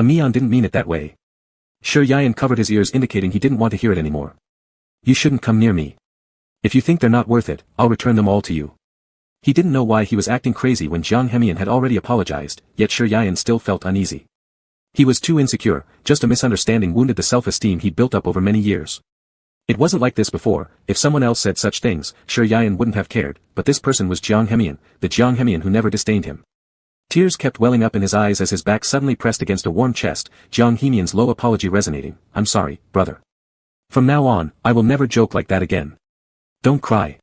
Mian didn't mean it that way. Shi Yayan covered his ears indicating he didn't want to hear it anymore. You shouldn't come near me. If you think they're not worth it, I'll return them all to you. He didn't know why he was acting crazy when Jiang Hemian had already apologized, yet Shi Yayan still felt uneasy. He was too insecure, just a misunderstanding wounded the self-esteem he'd built up over many years. It wasn't like this before. If someone else said such things, Shi Yayan wouldn't have cared, but this person was Jiang Hemian, the Jiang Hemian who never disdained him. Tears kept welling up in his eyes as his back suddenly pressed against a warm chest, Jiang Hemian's low apology resonating. I'm sorry, brother. From now on, I will never joke like that again. Don't cry.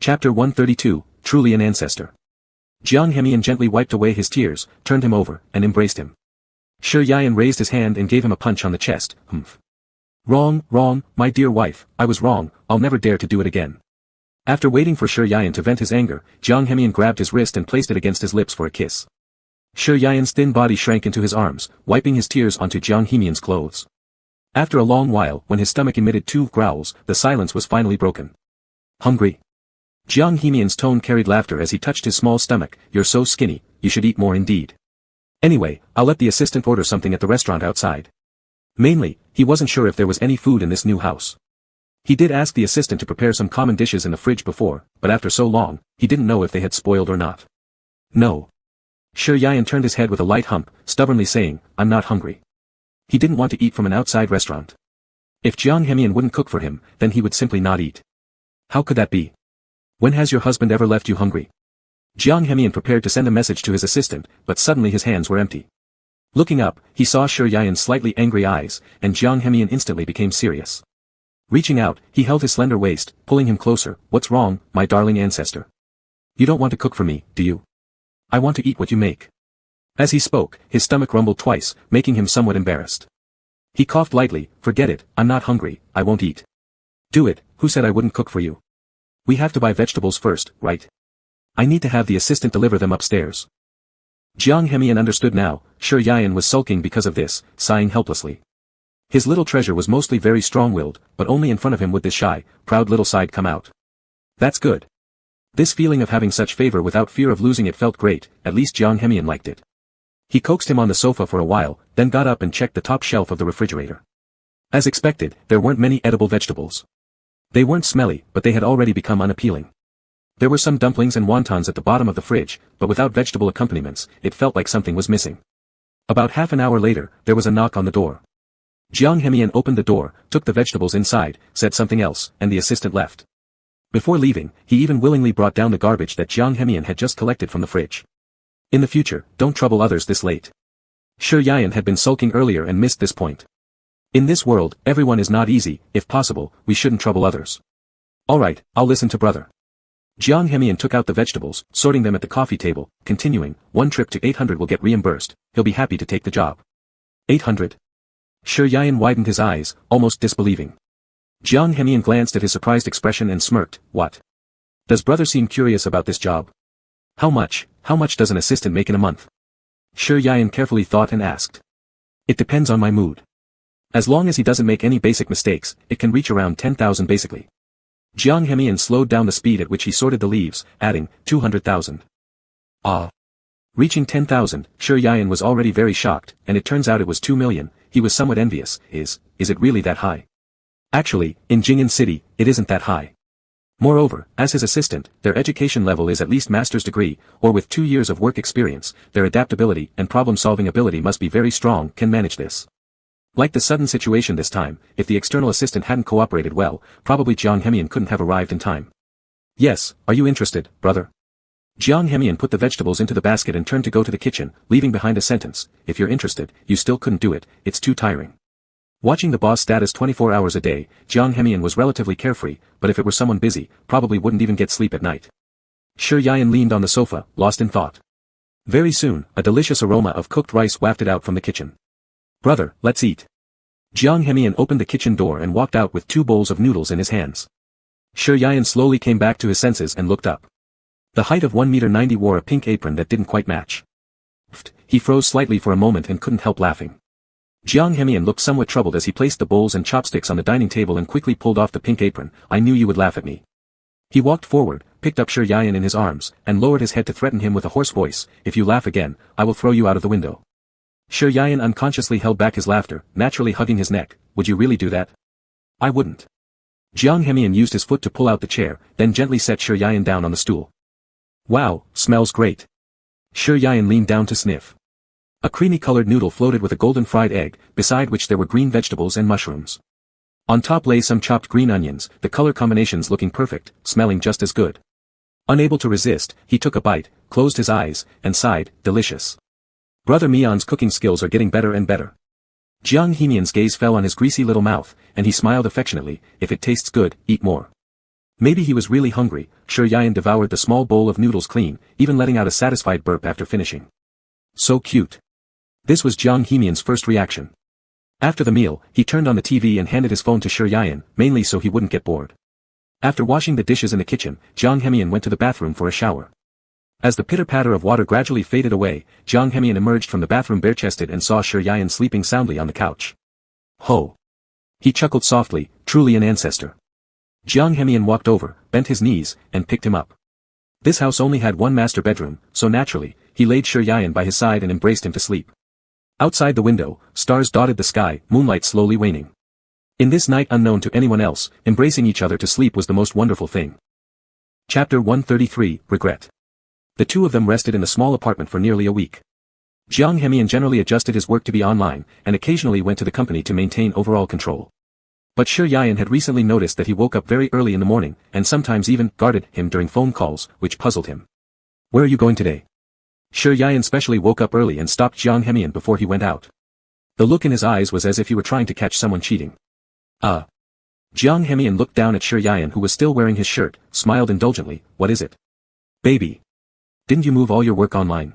Chapter 132, Truly an Ancestor. Jiang Hemian gently wiped away his tears, turned him over, and embraced him. Shi Yayan raised his hand and gave him a punch on the chest. Humph. Wrong, my dear wife, I was wrong, I'll never dare to do it again. After waiting for Shi Yayan to vent his anger, Jiang Hemian grabbed his wrist and placed it against his lips for a kiss. Shi Yayan's thin body shrank into his arms, wiping his tears onto Jiang Hemian's clothes. After a long while, when his stomach emitted 2 growls, the silence was finally broken. Hungry? Jiang Hemian's tone carried laughter as he touched his small stomach. You're so skinny, you should eat more indeed. Anyway, I'll let the assistant order something at the restaurant outside. Mainly, he wasn't sure if there was any food in this new house. He did ask the assistant to prepare some common dishes in the fridge before, but after so long, he didn't know if they had spoiled or not. No. Shi Yayan turned his head with a light hump, stubbornly saying, I'm not hungry. He didn't want to eat from an outside restaurant. If Jiang Hemian wouldn't cook for him, then he would simply not eat. How could that be? When has your husband ever left you hungry? Jiang Hemian prepared to send a message to his assistant, but suddenly his hands were empty. Looking up, he saw Shi Yayan's slightly angry eyes, and Jiang Hemian instantly became serious. Reaching out, he held his slender waist, pulling him closer. What's wrong, my darling ancestor? You don't want to cook for me, do you? I want to eat what you make. As he spoke, his stomach rumbled twice, making him somewhat embarrassed. He coughed lightly. Forget it, I'm not hungry, I won't eat. Do it, who said I wouldn't cook for you? We have to buy vegetables first, right? I need to have the assistant deliver them upstairs. Jiang Hemian understood now. Shi Yayan was sulking because of this, sighing helplessly. His little treasure was mostly very strong-willed, but only in front of him would this shy, proud little side come out. That's good. This feeling of having such favor without fear of losing it felt great, at least Jiang Hemian liked it. He coaxed him on the sofa for a while, then got up and checked the top shelf of the refrigerator. As expected, there weren't many edible vegetables. They weren't smelly, but they had already become unappealing. There were some dumplings and wontons at the bottom of the fridge, but without vegetable accompaniments, it felt like something was missing. About half an hour later, there was a knock on the door. Jiang Hemian opened the door, took the vegetables inside, said something else, and the assistant left. Before leaving, he even willingly brought down the garbage that Jiang Hemian had just collected from the fridge. In the future, don't trouble others this late. Shi Yayan had been sulking earlier and missed this point. In this world, everyone is not easy. If possible, we shouldn't trouble others. Alright, I'll listen to brother. Jiang Hemian took out the vegetables, sorting them at the coffee table, continuing, 1 trip to 800 will get reimbursed, he'll be happy to take the job. 800? Shi Yayan widened his eyes, almost disbelieving. Jiang Hemian glanced at his surprised expression and smirked. What? Does brother seem curious about this job? How much does an assistant make in a month? Shi Yayan carefully thought and asked. It depends on my mood. As long as he doesn't make any basic mistakes, it can reach around 10,000 basically. Jiang Hemian slowed down the speed at which he sorted the leaves, adding, 200,000. Ah. Reaching 10,000, Shi Yayan was already very shocked, and it turns out it was 2 million, he was somewhat envious. Is it really that high? Actually, in Jing'an City, it isn't that high. Moreover, as his assistant, their education level is at least master's degree, or with 2 years of work experience, their adaptability and problem-solving ability must be very strong, can manage this. Like the sudden situation this time, if the external assistant hadn't cooperated well, probably Jiang Hemian couldn't have arrived in time. Yes, are you interested, brother? Jiang Hemian put the vegetables into the basket and turned to go to the kitchen, leaving behind a sentence, if you're interested, you still couldn't do it, it's too tiring. Watching the boss status 24 hours a day, Jiang Hemian was relatively carefree, but if it were someone busy, probably wouldn't even get sleep at night. Shi Yayan leaned on the sofa, lost in thought. Very soon, a delicious aroma of cooked rice wafted out from the kitchen. Brother, let's eat. Jiang Hemian opened the kitchen door and walked out with 2 bowls of noodles in his hands. Shi Yayan slowly came back to his senses and looked up. The height of 1.90 m wore a pink apron that didn't quite match. He froze slightly for a moment and couldn't help laughing. Jiang Hemian looked somewhat troubled as he placed the bowls and chopsticks on the dining table and quickly pulled off the pink apron. I knew you would laugh at me. He walked forward, picked up Shi Yayan in his arms, and lowered his head to threaten him with a hoarse voice. If you laugh again, I will throw you out of the window. Shi Yayan unconsciously held back his laughter, naturally hugging his neck. Would you really do that? I wouldn't. Jiang Hemian used his foot to pull out the chair, then gently set Shi Yayan down on the stool. Wow, smells great. Shi Yan leaned down to sniff. A creamy-colored noodle floated with a golden fried egg, beside which there were green vegetables and mushrooms. On top lay some chopped green onions, the color combinations looking perfect, smelling just as good. Unable to resist, he took a bite, closed his eyes, and sighed, delicious. Brother Mion's cooking skills are getting better and better. Jiang Hemian's gaze fell on his greasy little mouth, and he smiled affectionately. If it tastes good, eat more. Maybe he was really hungry. Shi Yan devoured the small bowl of noodles clean, even letting out a satisfied burp after finishing. So cute. This was Jiang Hemian's first reaction. After the meal, he turned on the TV and handed his phone to Shi Yan, mainly so he wouldn't get bored. After washing the dishes in the kitchen, Jiang Hemian went to the bathroom for a shower. As the pitter-patter of water gradually faded away, Jiang Hemian emerged from the bathroom bare-chested and saw Shi Yan sleeping soundly on the couch. Ho! He chuckled softly, truly an ancestor. Jiang Hemian walked over, bent his knees, and picked him up. This house only had one master bedroom, so naturally, he laid Shi Yan by his side and embraced him to sleep. Outside the window, stars dotted the sky, moonlight slowly waning. In this night unknown to anyone else, embracing each other to sleep was the most wonderful thing. Chapter 133, Regret. The two of them rested in the small apartment for nearly a week. Jiang Hemian generally adjusted his work to be online, and occasionally went to the company to maintain overall control. But Shi Yan had recently noticed that he woke up very early in the morning, and sometimes even guarded him during phone calls, which puzzled him. Where are you going today? Shi Yan specially woke up early and stopped Jiang Hemian before he went out. The look in his eyes was as if he were trying to catch someone cheating. Jiang Hemian looked down at Shi Yan, who was still wearing his shirt, smiled indulgently. What is it? Baby. Didn't you move all your work online?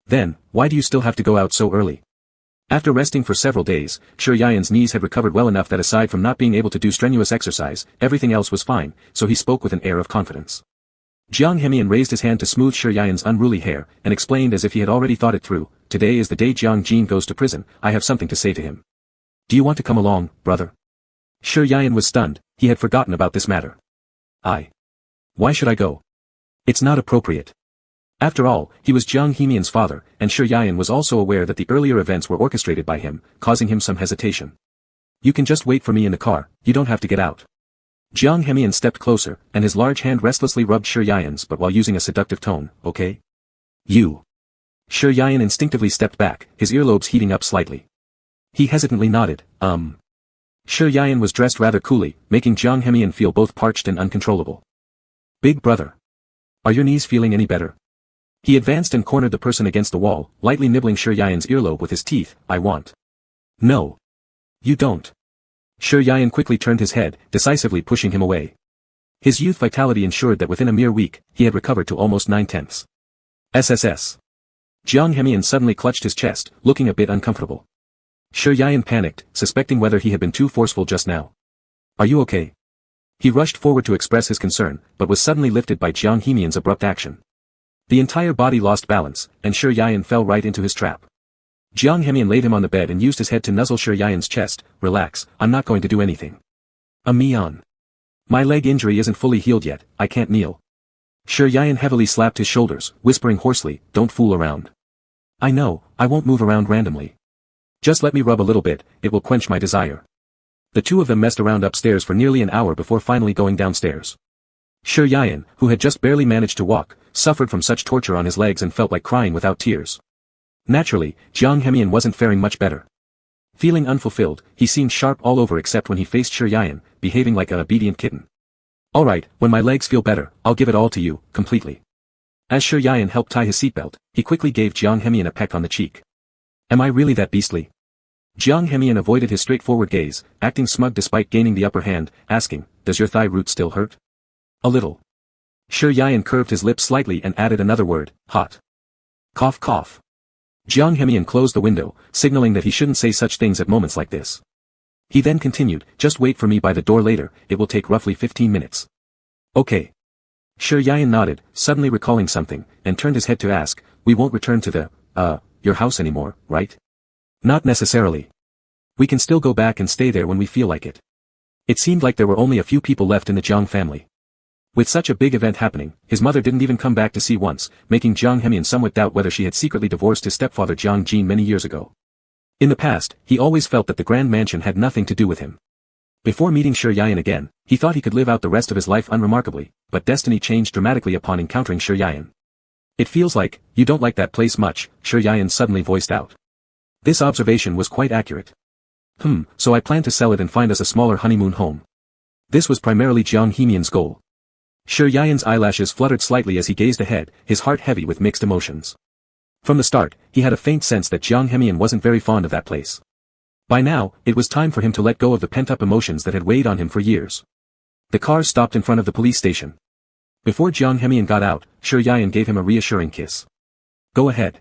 Then, why do you still have to go out so early? After resting for several days, Shi Yan's knees had recovered well enough that aside from not being able to do strenuous exercise, everything else was fine, so he spoke with an air of confidence. Jiang Hemian raised his hand to smooth Shi Yan's unruly hair, and explained as if he had already thought it through. Today is the day Jiang Jin goes to prison. I have something to say to him. Do you want to come along, brother? Shi Yan was stunned. He had forgotten about this matter. Why should I go? It's not appropriate. After all, he was Jiang Hemian's father, and Shi Yan was also aware that the earlier events were orchestrated by him, causing him some hesitation. You can just wait for me in the car, you don't have to get out. Jiang Hemian stepped closer, and his large hand restlessly rubbed Shi Yan's but while using a seductive tone, okay? You. Shi Yan instinctively stepped back, his earlobes heating up slightly. He hesitantly nodded, Shi Yan was dressed rather coolly, making Jiang Hemian feel both parched and uncontrollable. Big brother. Are your knees feeling any better? He advanced and cornered the person against the wall, lightly nibbling Shi Yan's earlobe with his teeth. I want. No. You don't. Shi Yan quickly turned his head, decisively pushing him away. His youth vitality ensured that within a mere week, he had recovered to almost 9/10. SSS. Jiang Hemian suddenly clutched his chest, looking a bit uncomfortable. Shi Yan panicked, suspecting whether he had been too forceful just now. Are you okay? He rushed forward to express his concern, but was suddenly lifted by Jiang Hemian's abrupt action. The entire body lost balance, and Shi Yan fell right into his trap. Jiang Hemian laid him on the bed and used his head to nuzzle Shi Yan's chest. Relax, I'm not going to do anything. Mian. My leg injury isn't fully healed yet, I can't kneel. Shi Yan heavily slapped his shoulders, whispering hoarsely, don't fool around. I know, I won't move around randomly. Just let me rub a little bit, it will quench my desire. The two of them messed around upstairs for nearly an hour before finally going downstairs. Shi Yan, who had just barely managed to walk, suffered from such torture on his legs and felt like crying without tears. Naturally, Jiang Hemian wasn't faring much better. Feeling unfulfilled, he seemed sharp all over except when he faced Shi Yan, behaving like an obedient kitten. Alright, when my legs feel better, I'll give it all to you, completely. As Shi Yan helped tie his seatbelt, he quickly gave Jiang Hemian a peck on the cheek. Am I really that beastly? Jiang Hemian avoided his straightforward gaze, acting smug despite gaining the upper hand, asking, does your thigh root still hurt? A little. Shi Yan curved his lips slightly and added another word, hot. Cough cough. Jiang Hemian closed the window, signaling that he shouldn't say such things at moments like this. He then continued, just wait for me by the door later, it will take roughly 15 minutes. Okay. Shi Yan nodded, suddenly recalling something, and turned his head to ask, we won't return to your house anymore, right? Not necessarily. We can still go back and stay there when we feel like it. It seemed like there were only a few people left in the Jiang family. With such a big event happening, his mother didn't even come back to see once, making Jiang Hemian somewhat doubt whether she had secretly divorced his stepfather Jiang Jin many years ago. In the past, he always felt that the grand mansion had nothing to do with him. Before meeting Shi Yan again, he thought he could live out the rest of his life unremarkably, but destiny changed dramatically upon encountering Shi Yan. It feels like, you don't like that place much, Shi Yayan suddenly voiced out. This observation was quite accurate. So I plan to sell it and find us a smaller honeymoon home. This was primarily Jiang Hemian's goal. Shi Yayan's eyelashes fluttered slightly as he gazed ahead, his heart heavy with mixed emotions. From the start, he had a faint sense that Jiang Hemian wasn't very fond of that place. By now, it was time for him to let go of the pent-up emotions that had weighed on him for years. The car stopped in front of the police station. Before Jiang Hemian got out, Shi Yayan gave him a reassuring kiss. Go ahead.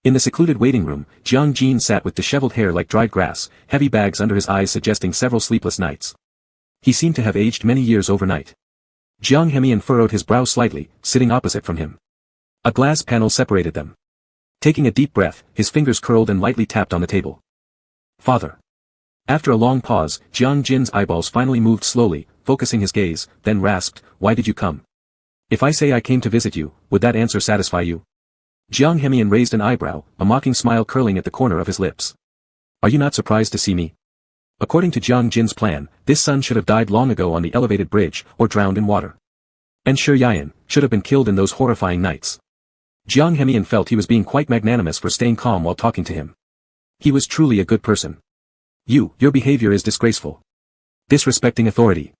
In the secluded waiting room, Jiang Jin sat with disheveled hair like dried grass, heavy bags under his eyes suggesting several sleepless nights. He seemed to have aged many years overnight. Jiang Hemian furrowed his brow slightly, sitting opposite from him. A glass panel separated them. Taking a deep breath, his fingers curled and lightly tapped on the table. Father. After a long pause, Jiang Jin's eyeballs finally moved slowly, focusing his gaze, then rasped, Why did you come? If I say I came to visit you, would that answer satisfy you? Jiang Hemian raised an eyebrow, a mocking smile curling at the corner of his lips. Are you not surprised to see me? According to Jiang Jin's plan, this son should have died long ago on the elevated bridge, or drowned in water. And Shi Yayan should have been killed in those horrifying nights. Jiang Hemian felt he was being quite magnanimous for staying calm while talking to him. He was truly a good person. Your behavior is disgraceful. Disrespecting authority.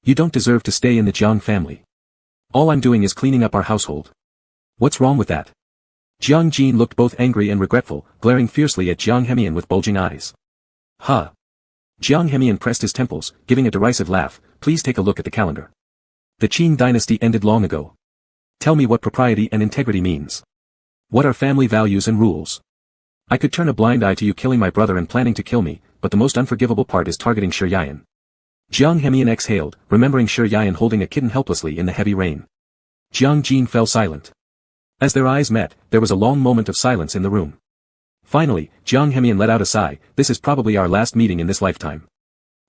You don't deserve to stay in the Jiang family. All I'm doing is cleaning up our household. What's wrong with that? Jiang Jin looked both angry and regretful, glaring fiercely at Jiang Hemian with bulging eyes. Huh. Jiang Hemian pressed his temples, giving a derisive laugh, Please take a look at the calendar. The Qin dynasty ended long ago. Tell me what propriety and integrity means. What are family values and rules? I could turn a blind eye to you killing my brother and planning to kill me, but the most unforgivable part is targeting Shi Yayan. Jiang Hemian exhaled, remembering Shi Yayan holding a kitten helplessly in the heavy rain. Jiang Jin fell silent. As their eyes met, there was a long moment of silence in the room. Finally, Jiang Hemian let out a sigh, This is probably our last meeting in this lifetime.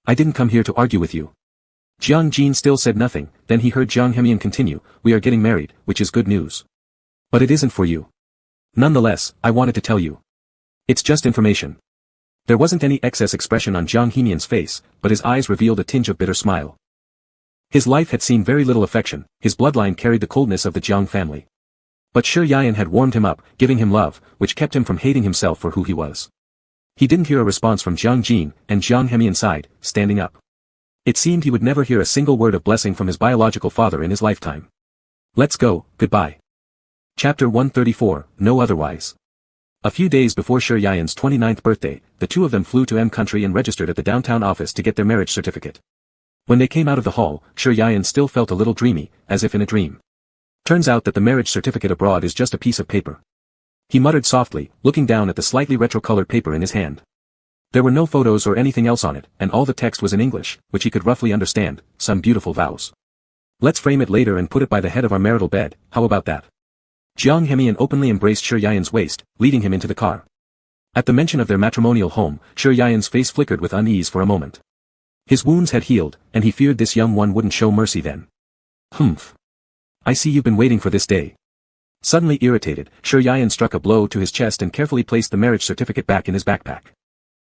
I didn't come here to argue with you. Jiang Jin still said nothing, then he heard Jiang Hemian continue, We are getting married, which is good news. But it isn't for you. Nonetheless, I wanted to tell you. It's just information. There wasn't any excess expression on Jiang Hemian's face, but his eyes revealed a tinge of bitter smile. His life had seen very little affection, his bloodline carried the coldness of the Jiang family. But Shi Yayan had warmed him up, giving him love, which kept him from hating himself for who he was. He didn't hear a response from Jiang Jin, and Jiang Hemian sighed, standing up. It seemed he would never hear a single word of blessing from his biological father in his lifetime. Let's go, goodbye. Chapter 134, No Otherwise. A few days before Shi Yayan's 29th birthday, the two of them flew to M country and registered at the downtown office to get their marriage certificate. When they came out of the hall, Shi Yayan still felt a little dreamy, as if in a dream. Turns out that the marriage certificate abroad is just a piece of paper. He muttered softly, looking down at the slightly retro-colored paper in his hand. There were no photos or anything else on it, and all the text was in English, which he could roughly understand, some beautiful vows. Let's frame it later and put it by the head of our marital bed, how about that? Jiang Hemian openly embraced Shi Yayan's waist, leading him into the car. At the mention of their matrimonial home, Shi Yayan's face flickered with unease for a moment. His wounds had healed, and he feared this young one wouldn't show mercy then. I see you've been waiting for this day. Suddenly irritated, Shi Yayan struck a blow to his chest and carefully placed the marriage certificate back in his backpack.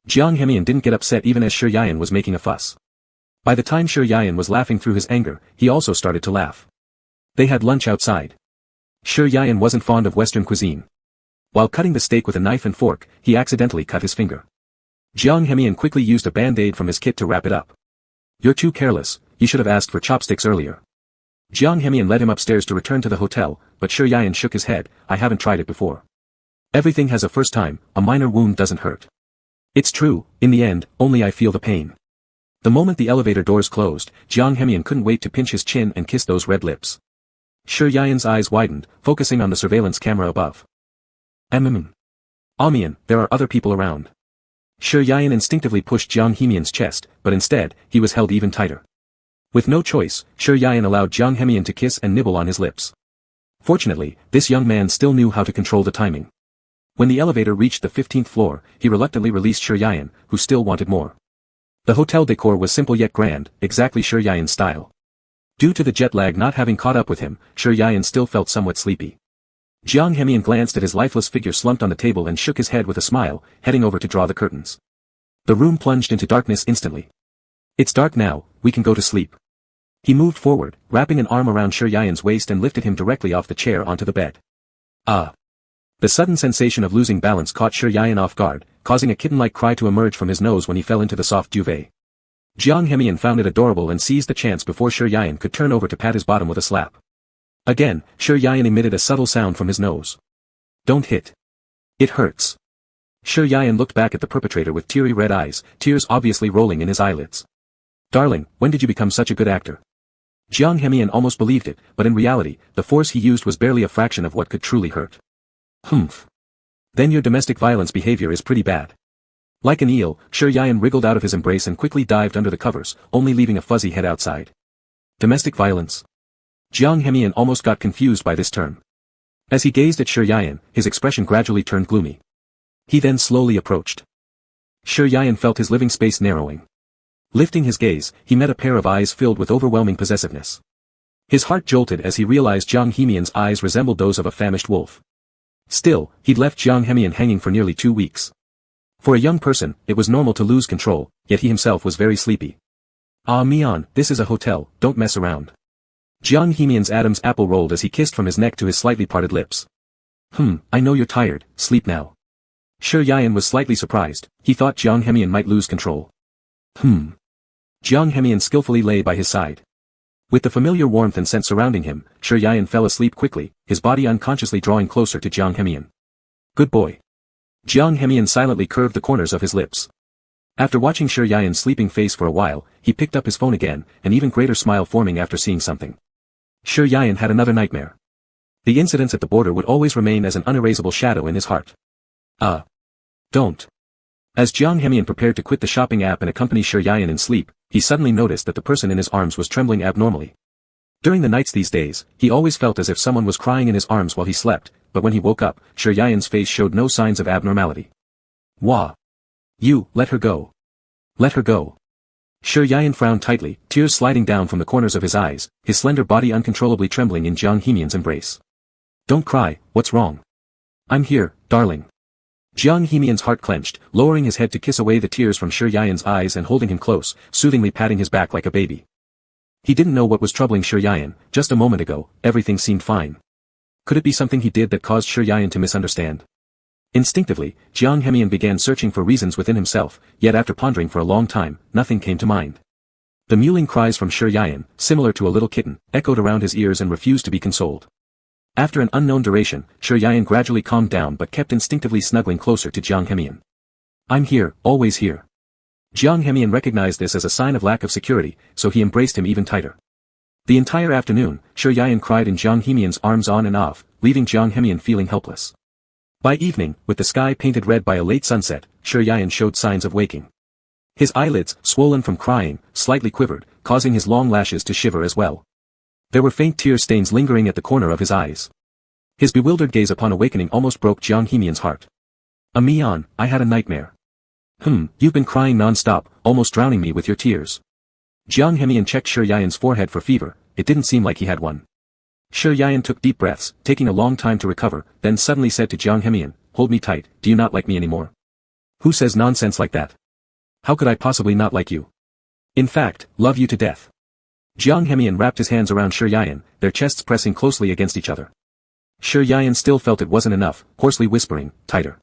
Jiang Hemian didn't get upset even as Shi Yayan was making a fuss. By the time Shi Yayan was laughing through his anger, he also started to laugh. They had lunch outside. Shi Yayan wasn't fond of Western cuisine. While cutting the steak with a knife and fork, he accidentally cut his finger. Jiang Hemian quickly used a band-aid from his kit to wrap it up. You're too careless, you should have asked for chopsticks earlier. Jiang Hemian led him upstairs to return to the hotel, but Shi Yayan shook his head, I haven't tried it before. Everything has a first time, a minor wound doesn't hurt. It's true, in the end, only I feel the pain. The moment the elevator doors closed, Jiang Hemian couldn't wait to pinch his chin and kiss those red lips. Shi Yayan's eyes widened, focusing on the surveillance camera above. Amian, there are other people around. Shi Yayan instinctively pushed Jiang Hemian's chest, but instead, he was held even tighter. With no choice, Shi Yayan allowed Jiang Hemian to kiss and nibble on his lips. Fortunately, this young man still knew how to control the timing. When the elevator reached the 15th floor, he reluctantly released Shi Yayan, who still wanted more. The hotel decor was simple yet grand, exactly Shi Yayan's style. Due to the jet lag not having caught up with him, Shi Yayan still felt somewhat sleepy. Jiang Hemian glanced at his lifeless figure slumped on the table and shook his head with a smile, heading over to draw the curtains. The room plunged into darkness instantly. It's dark now, we can go to sleep. He moved forward, wrapping an arm around Shi Yan's waist and lifted him directly off the chair onto the bed. Ah! The sudden sensation of losing balance caught Shi Yan off guard, causing a kitten-like cry to emerge from his nose when he fell into the soft duvet. Jiang Hemian found it adorable and seized the chance before Shi Yan could turn over to pat his bottom with a slap. Again, Shi Yan emitted a subtle sound from his nose. Don't hit. It hurts. Shi Yan looked back at the perpetrator with teary red eyes, tears obviously rolling in his eyelids. Darling, when did you become such a good actor? Jiang Hemian almost believed it, but in reality, the force he used was barely a fraction of what could truly hurt. Humph. Then your domestic violence behavior is pretty bad. Like an eel, Shi Yan wriggled out of his embrace and quickly dived under the covers, only leaving a fuzzy head outside. Domestic violence? Jiang Hemian almost got confused by this term. As he gazed at Shi Yan, his expression gradually turned gloomy. He then slowly approached. Shi Yan felt his living space narrowing. Lifting his gaze, he met a pair of eyes filled with overwhelming possessiveness. His heart jolted as he realized Jiang Hemian's eyes resembled those of a famished wolf. Still, he'd left Jiang Hemian hanging for nearly 2 weeks. For a young person, it was normal to lose control, yet he himself was very sleepy. Ah Mian, this is a hotel, don't mess around. Jiang Hemian's Adam's apple rolled as he kissed from his neck to his slightly parted lips. I know you're tired, sleep now. Shi Yan was slightly surprised, he thought Jiang Hemian might lose control. Jiang Hemian skillfully lay by his side. With the familiar warmth and scent surrounding him, Shi Yan fell asleep quickly, his body unconsciously drawing closer to Jiang Hemian. Good boy. Jiang Hemian silently curved the corners of his lips. After watching Shi Yan's sleeping face for a while, he picked up his phone again, an even greater smile forming after seeing something. Shi Yan had another nightmare. The incidents at the border would always remain as an unerasable shadow in his heart. Don't. As Jiang Hemian prepared to quit the shopping app and accompany Shi Yan in sleep, he suddenly noticed that the person in his arms was trembling abnormally. During the nights these days, he always felt as if someone was crying in his arms while he slept, but when he woke up, Shi Yan's face showed no signs of abnormality. Wah! You, let her go. Let her go. Shi Yan frowned tightly, tears sliding down from the corners of his eyes, his slender body uncontrollably trembling in Jiang Hemian's embrace. Don't cry, what's wrong? I'm here, darling. Jiang Hemian's heart clenched, lowering his head to kiss away the tears from Shi Yan's eyes and holding him close, soothingly patting his back like a baby. He didn't know what was troubling Shi Yan, just a moment ago, everything seemed fine. Could it be something he did that caused Shi Yan to misunderstand? Instinctively, Jiang Hemian began searching for reasons within himself, yet after pondering for a long time, nothing came to mind. The mewling cries from Shi Yan, similar to a little kitten, echoed around his ears and refused to be consoled. After an unknown duration, Shi Yan gradually calmed down but kept instinctively snuggling closer to Jiang Hemian. I'm here, always here. Jiang Hemian recognized this as a sign of lack of security, so he embraced him even tighter. The entire afternoon, Shi Yan cried in Jiang Hemian's arms on and off, leaving Jiang Hemian feeling helpless. By evening, with the sky painted red by a late sunset, Shi Yan showed signs of waking. His eyelids, swollen from crying, slightly quivered, causing his long lashes to shiver as well. There were faint tear stains lingering at the corner of his eyes. His bewildered gaze upon awakening almost broke Jiang Hemian's heart. Mian, I had a nightmare. You've been crying non-stop, almost drowning me with your tears. Jiang Hemian checked Shi Yan's forehead for fever, it didn't seem like he had one. Shi Yan took deep breaths, taking a long time to recover, then suddenly said to Jiang Hemian, hold me tight, do you not like me anymore? Who says nonsense like that? How could I possibly not like you? In fact, love you to death. Jiang Hemian wrapped his hands around Shi Yan, their chests pressing closely against each other. Shi Yan still felt it wasn't enough, hoarsely whispering, tighter.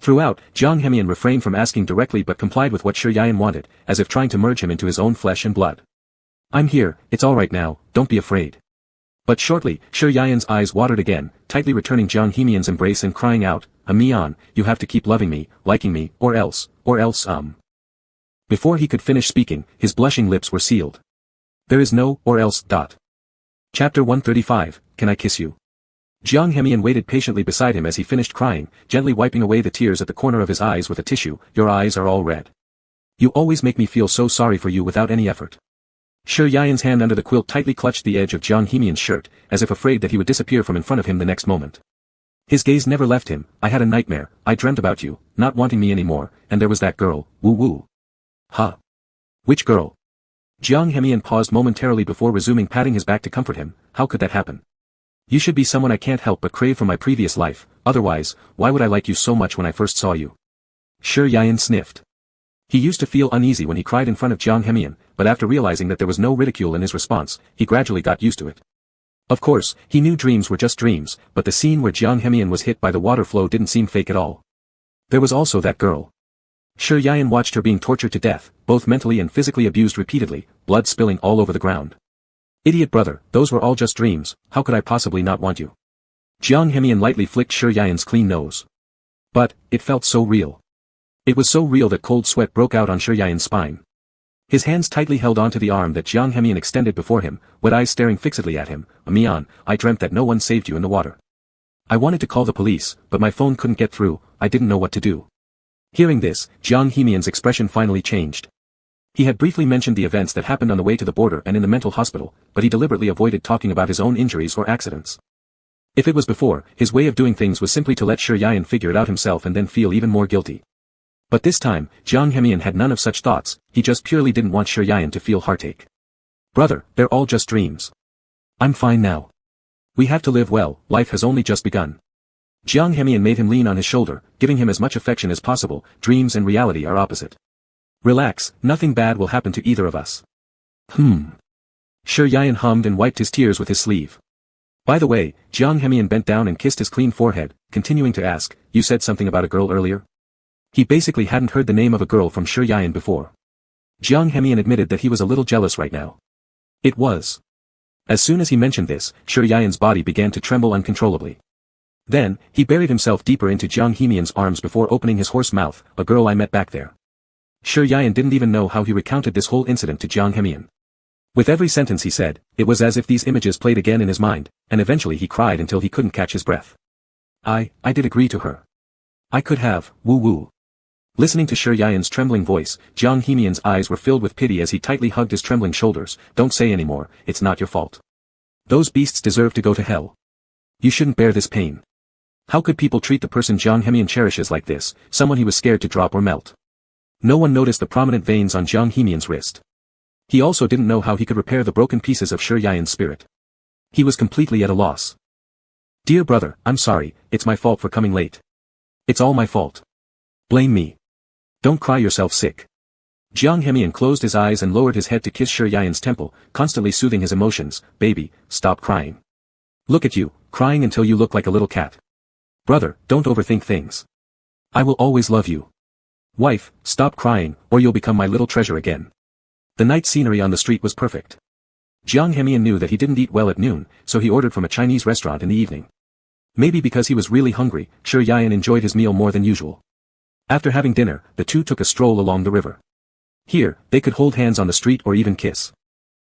Throughout, Jiang Hemian refrained from asking directly but complied with what Shi Yan wanted, as if trying to merge him into his own flesh and blood. I'm here, it's all right now, don't be afraid. But shortly, Shi Yan's eyes watered again, tightly returning Jiang Hemian's embrace and crying out, Mian, you have to keep loving me, liking me, or else. Before he could finish speaking, his blushing lips were sealed. There is no, or else. Chapter 135, Can I Kiss You? Jiang Hemian waited patiently beside him as he finished crying, gently wiping away the tears at the corner of his eyes with a tissue. Your eyes are all red. You always make me feel so sorry for you without any effort. Shi Yan's hand under the quilt tightly clutched the edge of Jiang Hemian's shirt, as if afraid that he would disappear from in front of him the next moment. His gaze never left him. I had a nightmare, I dreamt about you, not wanting me anymore, and there was that girl, woo. Huh? Which girl? Jiang Hemian paused momentarily before resuming patting his back to comfort him. How could that happen? You should be someone I can't help but crave from my previous life, otherwise, why would I like you so much when I first saw you? Shi Yan sniffed. He used to feel uneasy when he cried in front of Jiang Hemian, but after realizing that there was no ridicule in his response, he gradually got used to it. Of course, he knew dreams were just dreams, but the scene where Jiang Hemian was hit by the water flow didn't seem fake at all. There was also that girl. Shi Yian watched her being tortured to death, both mentally and physically abused repeatedly, blood spilling all over the ground. Idiot brother, those were all just dreams, how could I possibly not want you? Jiang Hemian lightly flicked Shi Yian's clean nose. But, it felt so real. It was so real that cold sweat broke out on Shi Yian's spine. His hands tightly held onto the arm that Jiang Hemian extended before him, wet eyes staring fixedly at him. Mian, I dreamt that no one saved you in the water. I wanted to call the police, but my phone couldn't get through, I didn't know what to do. Hearing this, Jiang Hemian's expression finally changed. He had briefly mentioned the events that happened on the way to the border and in the mental hospital, but he deliberately avoided talking about his own injuries or accidents. If it was before, his way of doing things was simply to let Shi Yian figure it out himself and then feel even more guilty. But this time, Jiang Hemian had none of such thoughts, he just purely didn't want Shi Yian to feel heartache. Brother, they're all just dreams. I'm fine now. We have to live well, life has only just begun. Jiang Hemian made him lean on his shoulder, giving him as much affection as possible. Dreams and reality are opposite. Relax, nothing bad will happen to either of us. Shi Yian hummed and wiped his tears with his sleeve. By the way, Jiang Hemian bent down and kissed his clean forehead, continuing to ask, you said something about a girl earlier? He basically hadn't heard the name of a girl from Shi Yian before. Jiang Hemian admitted that he was a little jealous right now. It was. As soon as he mentioned this, Shi Yian's body began to tremble uncontrollably. Then, he buried himself deeper into Jiang Hemian's arms before opening his hoarse mouth, a girl I met back there. Shi Yian didn't even know how he recounted this whole incident to Jiang Hemian. With every sentence he said, it was as if these images played again in his mind, and eventually he cried until he couldn't catch his breath. I did agree to her. I could have, woo-woo. Listening to Shi Yian's trembling voice, Jiang Hemian's eyes were filled with pity as he tightly hugged his trembling shoulders. Don't say anymore, it's not your fault. Those beasts deserve to go to hell. You shouldn't bear this pain. How could people treat the person Jiang Hemian cherishes like this, someone he was scared to drop or melt? No one noticed the prominent veins on Jiang Hemian's wrist. He also didn't know how he could repair the broken pieces of Shi Yian's spirit. He was completely at a loss. Dear brother, I'm sorry, it's my fault for coming late. It's all my fault. Blame me. Don't cry yourself sick. Jiang Hemian closed his eyes and lowered his head to kiss Shi Yian's temple, constantly soothing his emotions. Baby, stop crying. Look at you, crying until you look like a little cat. Brother, don't overthink things. I will always love you. Wife, stop crying, or you'll become my little treasure again. The night scenery on the street was perfect. Jiang Hemian knew that he didn't eat well at noon, so he ordered from a Chinese restaurant in the evening. Maybe because he was really hungry, Shi Yian enjoyed his meal more than usual. After having dinner, the two took a stroll along the river. Here, they could hold hands on the street or even kiss.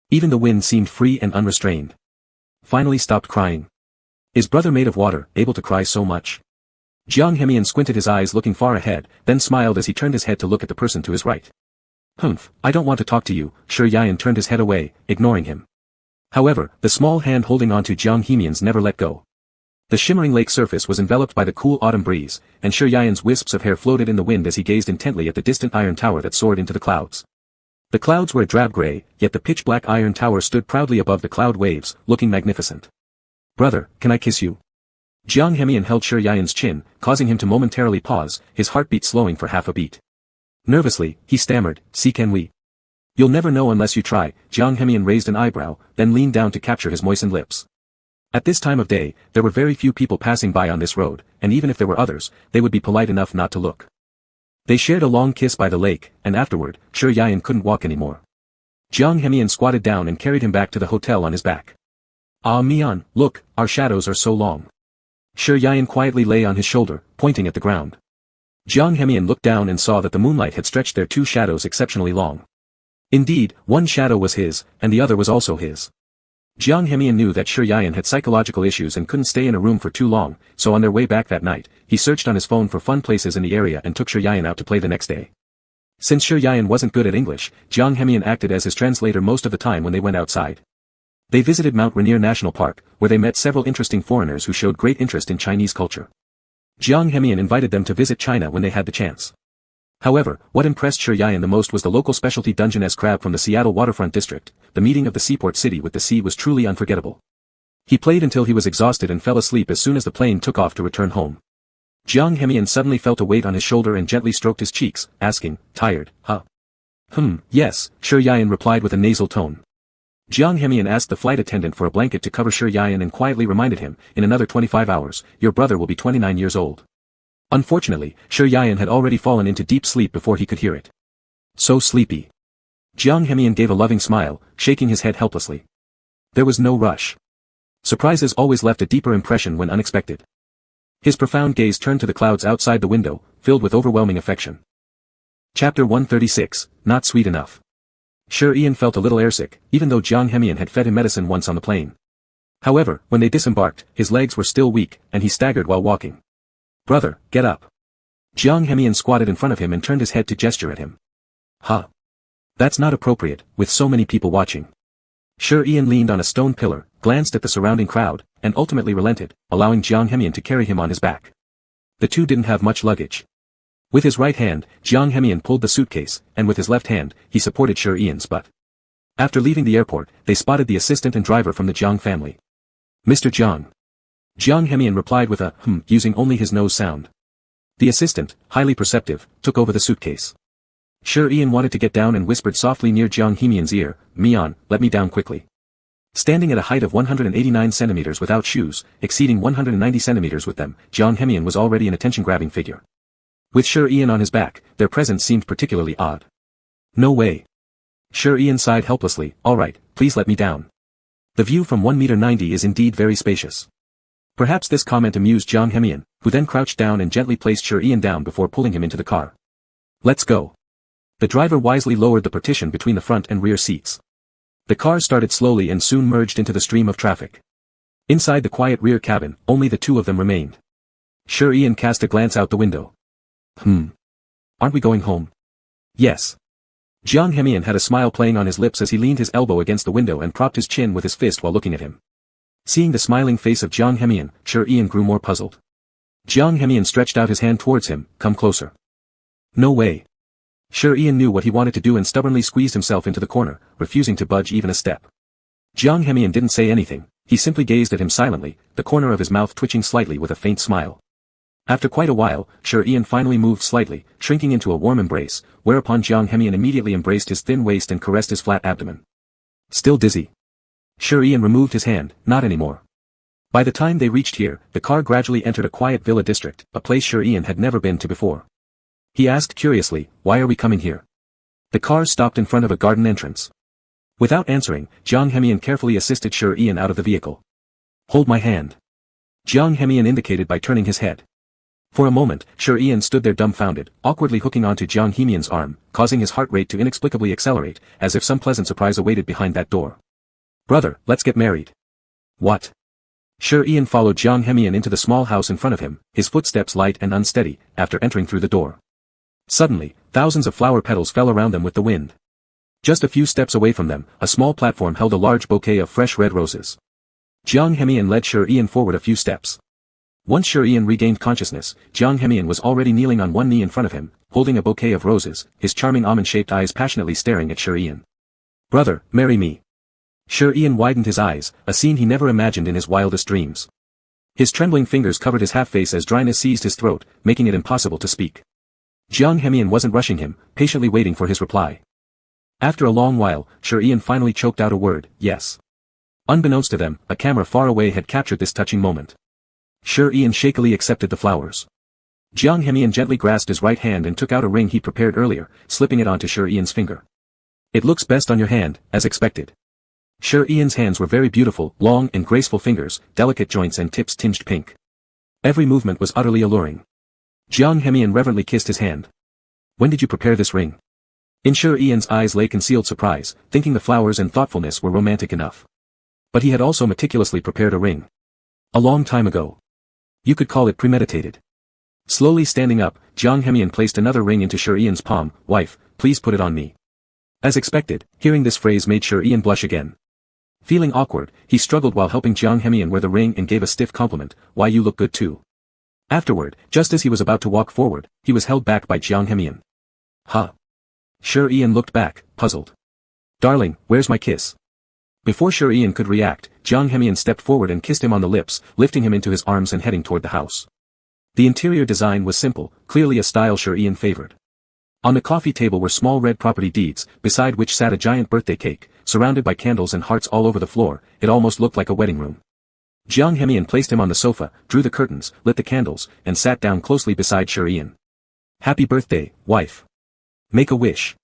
Even the wind seemed free and unrestrained. Finally stopped crying. Is brother made of water, able to cry so much? Jiang Hemian squinted his eyes looking far ahead, then smiled as he turned his head to look at the person to his right. I don't want to talk to you. Shi Yian turned his head away, ignoring him. However, the small hand holding on to Jiang Hemian's never let go. The shimmering lake surface was enveloped by the cool autumn breeze, and Shi Yian's wisps of hair floated in the wind as he gazed intently at the distant iron tower that soared into the clouds. The clouds were a drab gray, yet the pitch-black iron tower stood proudly above the cloud waves, looking magnificent. Brother, can I kiss you? Jiang Hemian held Shi Yian's chin, causing him to momentarily pause, his heartbeat slowing for half a beat. Nervously, he stammered, "See, can we?" You'll never know unless you try. Jiang Hemian raised an eyebrow, then leaned down to capture his moistened lips. At this time of day, there were very few people passing by on this road, and even if there were others, they would be polite enough not to look. They shared a long kiss by the lake, and afterward, Shi Yian couldn't walk anymore. Jiang Hemian squatted down and carried him back to the hotel on his back. Ah Mian, look, our shadows are so long. Shi Yian quietly lay on his shoulder, pointing at the ground. Jiang Hemian looked down and saw that the moonlight had stretched their two shadows exceptionally long. Indeed, one shadow was his, and the other was also his. Jiang Hemian knew that Shi Yian had psychological issues and couldn't stay in a room for too long, so on their way back that night, he searched on his phone for fun places in the area and took Shi Yian out to play the next day. Since Shi Yian wasn't good at English, Jiang Hemian acted as his translator most of the time when they went outside. They visited Mount Rainier National Park, where they met several interesting foreigners who showed great interest in Chinese culture. Jiang Hemian invited them to visit China when they had the chance. However, what impressed Shi Yian the most was the local specialty Dungeness crab from the Seattle waterfront district. The meeting of the seaport city with the sea was truly unforgettable. He played until he was exhausted and fell asleep as soon as the plane took off to return home. Jiang Hemian suddenly felt a weight on his shoulder and gently stroked his cheeks, asking, tired, huh? Yes, Shi Yian replied with a nasal tone. Jiang Hemian asked the flight attendant for a blanket to cover Shi Yian and quietly reminded him, in another 25 hours, your brother will be 29 years old. Unfortunately, Shi Yian had already fallen into deep sleep before he could hear it. So sleepy. Jiang Hemian gave a loving smile, shaking his head helplessly. There was no rush. Surprises always left a deeper impression when unexpected. His profound gaze turned to the clouds outside the window, filled with overwhelming affection. Chapter 136, Not Sweet Enough. Shi Yian felt a little airsick, even though Jiang Hemian had fed him medicine once on the plane. However, when they disembarked, his legs were still weak, and he staggered while walking. Brother, get up. Jiang Hemian squatted in front of him and turned his head to gesture at him. Huh. That's not appropriate, with so many people watching. Shi Yian leaned on a stone pillar, glanced at the surrounding crowd, and ultimately relented, allowing Jiang Hemian to carry him on his back. The two didn't have much luggage. With his right hand, Jiang Hemian pulled the suitcase, and with his left hand, he supported Shi Yian's butt. After leaving the airport, they spotted the assistant and driver from the Jiang family. Mr. Jiang. Jiang Hemian replied with a using only his nose sound. The assistant, highly perceptive, took over the suitcase. Shi Yian wanted to get down and whispered softly near Jiang Hemian's ear, Mian, let me down quickly. Standing at a height of 189 centimeters without shoes, exceeding 190 centimeters with them, Jiang Hemian was already an attention-grabbing figure. With Shi Yian on his back, their presence seemed particularly odd. No way. Shi Yian sighed helplessly, alright, please let me down. The view from 1.90 meters is indeed very spacious. Perhaps this comment amused Jiang Hemian, who then crouched down and gently placed Shi Yian down before pulling him into the car. Let's go. The driver wisely lowered the partition between the front and rear seats. The car started slowly and soon merged into the stream of traffic. Inside the quiet rear cabin, only the two of them remained. Shi Yian cast a glance out the window. Aren't we going home? Yes. Jiang Hemian had a smile playing on his lips as he leaned his elbow against the window and propped his chin with his fist while looking at him. Seeing the smiling face of Jiang Hemian, Shi Yian grew more puzzled. Jiang Hemian stretched out his hand towards him, come closer. No way. Shi Yian knew what he wanted to do and stubbornly squeezed himself into the corner, refusing to budge even a step. Jiang Hemian didn't say anything, he simply gazed at him silently, the corner of his mouth twitching slightly with a faint smile. After quite a while, Shi Yian finally moved slightly, shrinking into a warm embrace, whereupon Jiang Hemian immediately embraced his thin waist and caressed his flat abdomen. Still dizzy. Shi Yian removed his hand, not anymore. By the time they reached here, the car gradually entered a quiet villa district, a place Shi Yian had never been to before. He asked curiously, why are we coming here? The car stopped in front of a garden entrance. Without answering, Jiang Hemian carefully assisted Shi Yian out of the vehicle. Hold my hand. Jiang Hemian indicated by turning his head. For a moment, Shi Yian stood there dumbfounded, awkwardly hooking onto Jiang Hemian's arm, causing his heart rate to inexplicably accelerate, as if some pleasant surprise awaited behind that door. Brother, let's get married. What? Shi Yian followed Jiang Hemian into the small house in front of him, his footsteps light and unsteady, after entering through the door. Suddenly, thousands of flower petals fell around them with the wind. Just a few steps away from them, a small platform held a large bouquet of fresh red roses. Jiang Hemian led Shi Yian forward a few steps. Once Shi Yian regained consciousness, Jiang Hemian was already kneeling on one knee in front of him, holding a bouquet of roses, his charming almond-shaped eyes passionately staring at Shi Yian. Brother, marry me. Shi Yian widened his eyes, a scene he never imagined in his wildest dreams. His trembling fingers covered his half-face as dryness seized his throat, making it impossible to speak. Jiang Hemian wasn't rushing him, patiently waiting for his reply. After a long while, Shi Yian finally choked out a word, yes. Unbeknownst to them, a camera far away had captured this touching moment. Shi Yian shakily accepted the flowers. Jiang Hemian gently grasped his right hand and took out a ring he prepared earlier, slipping it onto Shi Yian's finger. It looks best on your hand, as expected. Shi Yian's hands were very beautiful, long and graceful fingers, delicate joints and tips tinged pink. Every movement was utterly alluring. Jiang Hemian reverently kissed his hand. When did you prepare this ring? In Shi Yian's eyes lay concealed surprise, thinking the flowers and thoughtfulness were romantic enough. But he had also meticulously prepared a ring. A long time ago. You could call it premeditated. Slowly standing up, Jiang Hemian placed another ring into Shi Yian's palm. Wife, please put it on me. As expected, hearing this phrase made Shi Yian blush again. Feeling awkward, he struggled while helping Jiang Hemian wear the ring and gave a stiff compliment, why you look good too. Afterward, just as he was about to walk forward, he was held back by Jiang Hemian. Huh? Shi Yian looked back, puzzled. Darling, where's my kiss? Before Shi Yian could react, Jiang Hemian stepped forward and kissed him on the lips, lifting him into his arms and heading toward the house. The interior design was simple, clearly a style Sir Ian favored. On the coffee table were small red property deeds, beside which sat a giant birthday cake, surrounded by candles and hearts all over the floor. It almost looked like a wedding room. Jiang Hemian placed him on the sofa, drew the curtains, lit the candles, and sat down closely beside Sir Ian. Happy birthday, wife. Make a wish.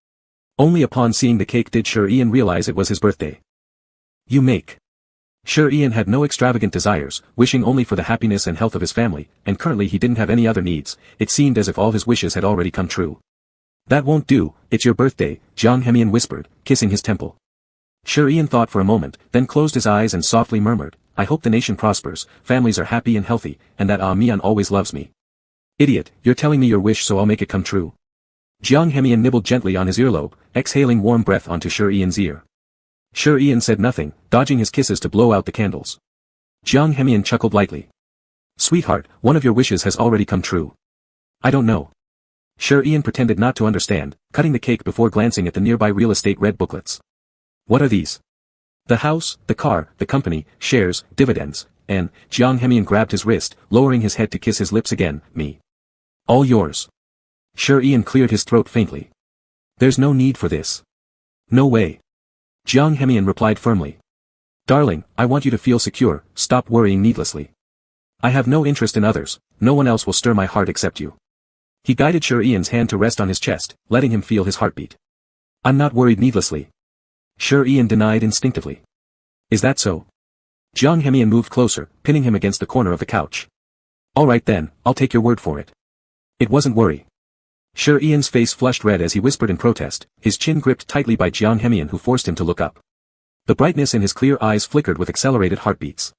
Only upon seeing the cake did Sir Ian realize it was his birthday. You make. Sir Ian had no extravagant desires, wishing only for the happiness and health of his family, and currently he didn't have any other needs. It seemed as if all his wishes had already come true. That won't do, it's your birthday, Jiang Hemian whispered, kissing his temple. Sir Ian thought for a moment, then closed his eyes and softly murmured, I hope the nation prospers, families are happy and healthy, and that Mian always loves me. Idiot, you're telling me your wish so I'll make it come true. Jiang Hemian nibbled gently on his earlobe, exhaling warm breath onto Sir Ian's ear. Sir Ian said nothing, dodging his kisses to blow out the candles. Jiang Hemian chuckled lightly. Sweetheart, one of your wishes has already come true. I don't know. Sir Ian pretended not to understand, cutting the cake before glancing at the nearby real estate red booklets. What are these? The house, the car, the company, shares, dividends, and, Jiang Hemian grabbed his wrist, lowering his head to kiss his lips again, me. All yours. Sir Ian cleared his throat faintly. There's no need for this. No way. Jiang Hemian replied firmly. Darling, I want you to feel secure, stop worrying needlessly. I have no interest in others, no one else will stir my heart except you. He guided Sir Ian's hand to rest on his chest, letting him feel his heartbeat. I'm not worried needlessly. Sir Ian denied instinctively. Is that so? Jiang Hemian moved closer, pinning him against the corner of the couch. All right then, I'll take your word for it. It wasn't worry. Sir Ian's face flushed red as he whispered in protest, his chin gripped tightly by Jiang Hemian who forced him to look up. The brightness in his clear eyes flickered with accelerated heartbeats.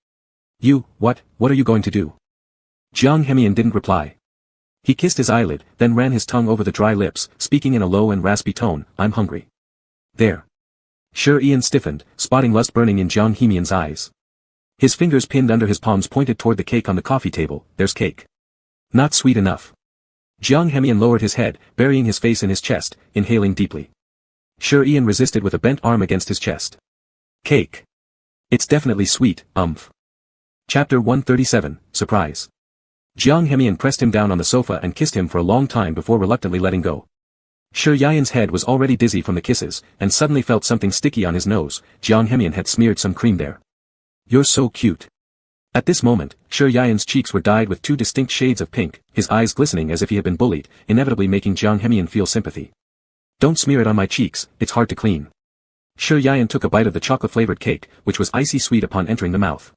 What are you going to do? Jiang Hemian didn't reply. He kissed his eyelid, then ran his tongue over the dry lips, speaking in a low and raspy tone, I'm hungry. There. Sir Ian stiffened, spotting lust burning in Jiang Hemian's eyes. His fingers pinned under his palms pointed toward the cake on the coffee table, there's cake. Not sweet enough. Jiang Hemian lowered his head, burying his face in his chest, inhaling deeply. Sir Ian resisted with a bent arm against his chest. Cake. It's definitely sweet, Chapter 137, Surprise. Jiang Hemian pressed him down on the sofa and kissed him for a long time before reluctantly letting go. Sir Yian's head was already dizzy from the kisses, and suddenly felt something sticky on his nose. Jiang Hemian had smeared some cream there. You're so cute. At this moment, Sir Yian's cheeks were dyed with two distinct shades of pink, his eyes glistening as if he had been bullied, inevitably making Jiang Hemian feel sympathy. Don't smear it on my cheeks, it's hard to clean. Sir Yian took a bite of the chocolate-flavored cake, which was icy sweet upon entering the mouth.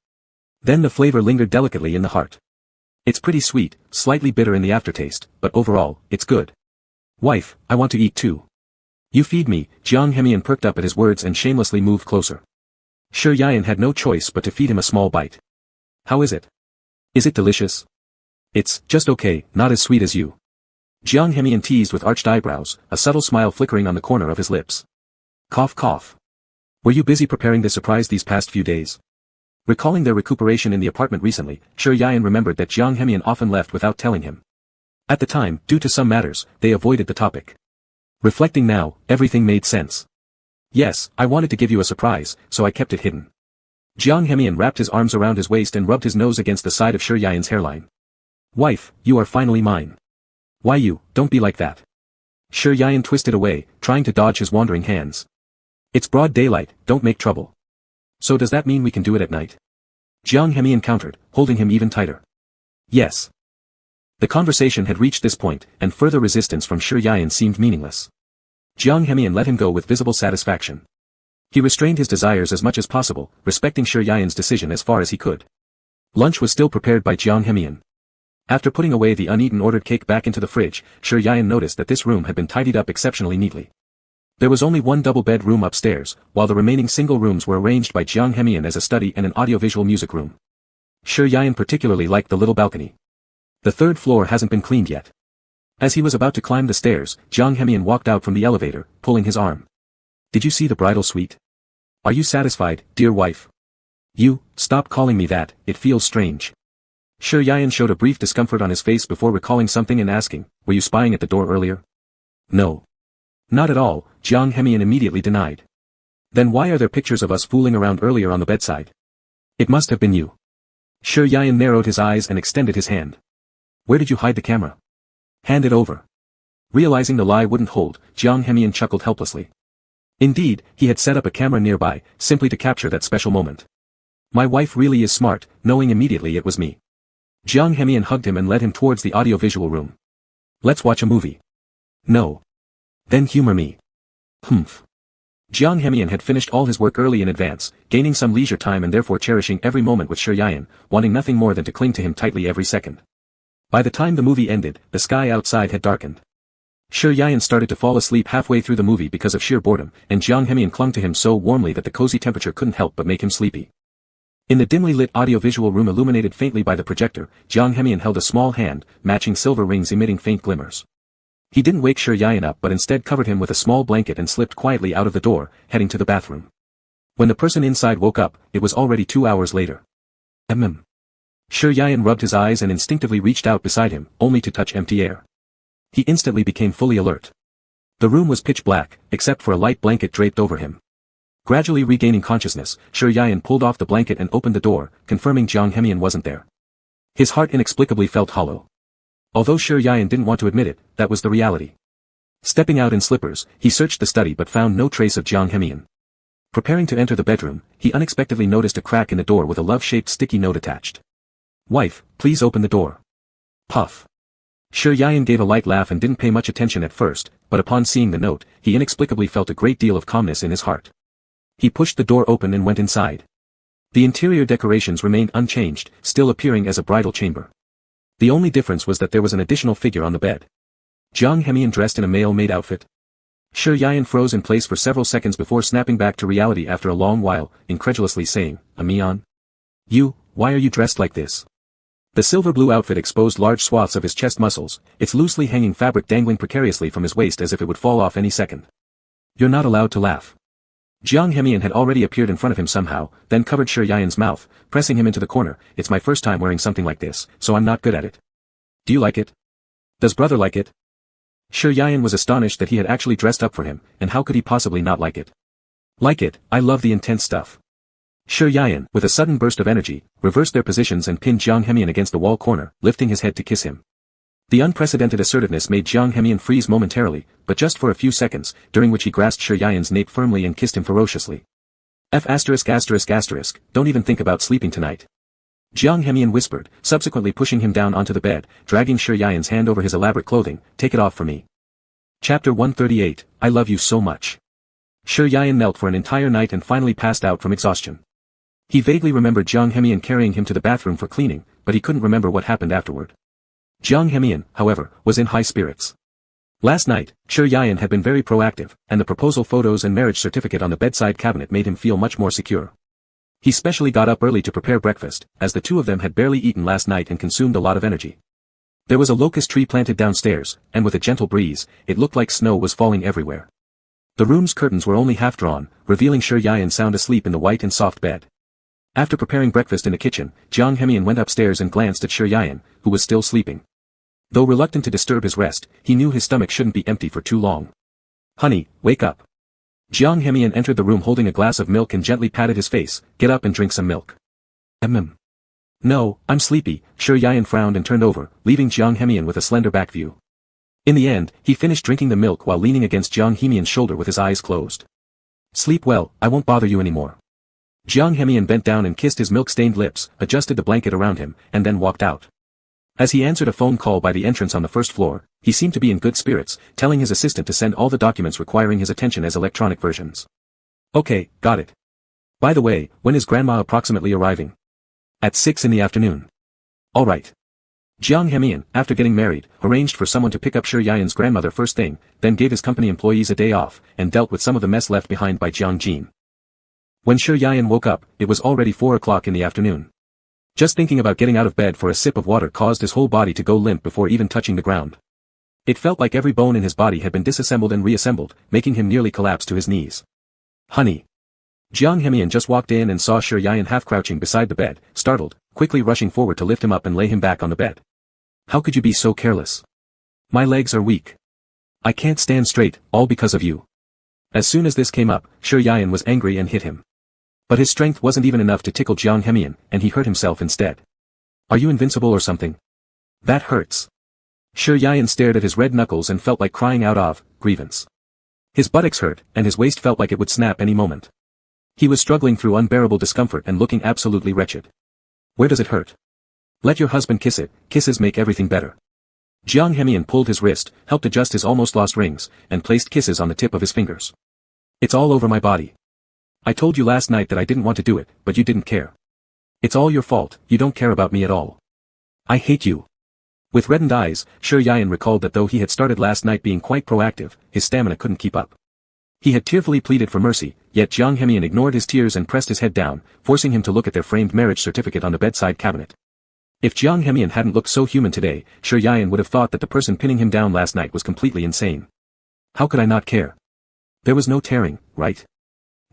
Then the flavor lingered delicately in the heart. It's pretty sweet, slightly bitter in the aftertaste, but overall, it's good. Wife, I want to eat too. You feed me. Jiang Hemian perked up at his words and shamelessly moved closer. Sir Yian had no choice but to feed him a small bite. How is it? Is it delicious? It's just okay, not as sweet as you. Jiang Hemian teased with arched eyebrows, a subtle smile flickering on the corner of his lips. Cough cough. Were you busy preparing the surprise these past few days? Recalling their recuperation in the apartment recently, Sir Yian remembered that Jiang Hemian often left without telling him. At the time, due to some matters, they avoided the topic. Reflecting now, everything made sense. Yes, I wanted to give you a surprise, so I kept it hidden. Jiang Hemian wrapped his arms around his waist and rubbed his nose against the side of Sir Yian's hairline. Wife, you are finally mine. Why don't be like that. Sir Yian twisted away, trying to dodge his wandering hands. It's broad daylight, don't make trouble. So does that mean we can do it at night? Jiang Hemian countered, holding him even tighter. Yes. The conversation had reached this point, and further resistance from Sir Yian seemed meaningless. Jiang Hemian let him go with visible satisfaction. He restrained his desires as much as possible, respecting Sir Yian's decision as far as he could. Lunch was still prepared by Jiang Hemian. After putting away the uneaten ordered cake back into the fridge, Sir Yian noticed that this room had been tidied up exceptionally neatly. There was only one double-bed room upstairs, while the remaining single rooms were arranged by Jiang Hemian as a study and an audiovisual music room. Sir Yian particularly liked the little balcony. The third floor hasn't been cleaned yet. As he was about to climb the stairs, Jiang Hemian walked out from the elevator, pulling his arm. Did you see the bridal suite? Are you satisfied, dear wife? Stop calling me that, it feels strange. Sir Yian showed a brief discomfort on his face before recalling something and asking, were you spying at the door earlier? No. Not at all, Jiang Hemian immediately denied. Then why are there pictures of us fooling around earlier on the bedside? It must have been you. Sir Yian narrowed his eyes and extended his hand. Where did you hide the camera? Hand it over. Realizing the lie wouldn't hold, Jiang Hemian chuckled helplessly. Indeed, he had set up a camera nearby, simply to capture that special moment. My wife really is smart, knowing immediately it was me. Jiang Hemian hugged him and led him towards the audiovisual room. Let's watch a movie. No. Then humor me. Humph. Jiang Hemian had finished all his work early in advance, gaining some leisure time and therefore cherishing every moment with Shi Yian, wanting nothing more than to cling to him tightly every second. By the time the movie ended, the sky outside had darkened. Shi Yian started to fall asleep halfway through the movie because of sheer boredom, and Jiang Hemian clung to him so warmly that the cozy temperature couldn't help but make him sleepy. In the dimly lit audiovisual room illuminated faintly by the projector, Jiang Hemian held a small hand, matching silver rings emitting faint glimmers. He didn't wake Shi Yian up but instead covered him with a small blanket and slipped quietly out of the door, heading to the bathroom. When the person inside woke up, it was already 2 hours later. Shi Yian rubbed his eyes and instinctively reached out beside him, only to touch empty air. He instantly became fully alert. The room was pitch black, except for a light blanket draped over him. Gradually regaining consciousness, Shi Yian pulled off the blanket and opened the door, confirming Jiang Hemian wasn't there. His heart inexplicably felt hollow. Although Shi Yian didn't want to admit it, that was the reality. Stepping out in slippers, he searched the study but found no trace of Jiang Hemian. Preparing to enter the bedroom, he unexpectedly noticed a crack in the door with a love-shaped sticky note attached. Wife, please open the door. Puff. Shi Yian gave a light laugh and didn't pay much attention at first, but upon seeing the note, he inexplicably felt a great deal of calmness in his heart. He pushed the door open and went inside. The interior decorations remained unchanged, still appearing as a bridal chamber. The only difference was that there was an additional figure on the bed. Jiang Hemian dressed in a male-made outfit. Shi Yian froze in place for several seconds before snapping back to reality after a long while, incredulously saying, "Amian? Why are you dressed like this?" The silver-blue outfit exposed large swaths of his chest muscles, its loosely hanging fabric dangling precariously from his waist as if it would fall off any second. You're not allowed to laugh. Jiang Hemian had already appeared in front of him somehow, then covered Shi Yian's mouth, pressing him into the corner. It's my first time wearing something like this, so I'm not good at it. Do you like it? Does brother like it? Shi Yian was astonished that he had actually dressed up for him, and how could he possibly not like it? Like it, I love the intense stuff. Shi Yian, with a sudden burst of energy, reversed their positions and pinned Jiang Hemian against the wall corner, lifting his head to kiss him. The unprecedented assertiveness made Jiang Hemian freeze momentarily, but just for a few seconds, during which he grasped Shi Yian's nape firmly and kissed him ferociously. Don't even think about sleeping tonight. Jiang Hemian whispered, subsequently pushing him down onto the bed, dragging Shi Yian's hand over his elaborate clothing. Take it off for me. Chapter 138, I love you so much. Shi Yian knelt for an entire night and finally passed out from exhaustion. He vaguely remembered Jiang Hemian carrying him to the bathroom for cleaning, but he couldn't remember what happened afterward. Jiang Hemian, however, was in high spirits. Last night, Shi Yian had been very proactive, and the proposal photos and marriage certificate on the bedside cabinet made him feel much more secure. He specially got up early to prepare breakfast, as the two of them had barely eaten last night and consumed a lot of energy. There was a locust tree planted downstairs, and with a gentle breeze, it looked like snow was falling everywhere. The room's curtains were only half drawn, revealing Shi Yian sound asleep in the white and soft bed. After preparing breakfast in the kitchen, Jiang Hemian went upstairs and glanced at Shi Yian, who was still sleeping. Though reluctant to disturb his rest, he knew his stomach shouldn't be empty for too long. Honey, wake up. Jiang Hemian entered the room holding a glass of milk and gently patted his face. Get up and drink some milk. No, I'm sleepy. Shi Yian frowned and turned over, leaving Jiang Hemian with a slender back view. In the end, he finished drinking the milk while leaning against Jiang Hemian's shoulder with his eyes closed. Sleep well, I won't bother you anymore. Jiang Hemian bent down and kissed his milk-stained lips, adjusted the blanket around him, and then walked out. As he answered a phone call by the entrance on the first floor, he seemed to be in good spirits, telling his assistant to send all the documents requiring his attention as electronic versions. Okay, got it. By the way, when is grandma approximately arriving? At 6 in the afternoon. All right. Jiang Hemian, after getting married, arranged for someone to pick up Shi Yian's grandmother first thing, then gave his company employees a day off, and dealt with some of the mess left behind by Jiang Jin. When Shi Yian woke up, it was already 4 o'clock in the afternoon. Just thinking about getting out of bed for a sip of water caused his whole body to go limp before even touching the ground. It felt like every bone in his body had been disassembled and reassembled, making him nearly collapse to his knees. Honey. Jiang Hemian just walked in and saw Shi Yian half-crouching beside the bed, startled, quickly rushing forward to lift him up and lay him back on the bed. How could you be so careless? My legs are weak. I can't stand straight, all because of you. As soon as this came up, Shi Yian was angry and hit him. But his strength wasn't even enough to tickle Jiang Hemian, and he hurt himself instead. Are you invincible or something? That hurts. Sure Yayan stared at his red knuckles and felt like crying out of grievance. His buttocks hurt, and his waist felt like it would snap any moment. He was struggling through unbearable discomfort and looking absolutely wretched. Where does it hurt? Let your husband kiss it, kisses make everything better. Jiang Hemian pulled his wrist, helped adjust his almost lost rings, and placed kisses on the tip of his fingers. It's all over my body. I told you last night that I didn't want to do it, but you didn't care. It's all your fault, you don't care about me at all. I hate you. With reddened eyes, Sure Yayan recalled that though he had started last night being quite proactive, his stamina couldn't keep up. He had tearfully pleaded for mercy, yet Jiang Hemian ignored his tears and pressed his head down, forcing him to look at their framed marriage certificate on the bedside cabinet. If Jiang Hemian hadn't looked so human today, Sure Yayan would have thought that the person pinning him down last night was completely insane. How could I not care? There was no tearing, right?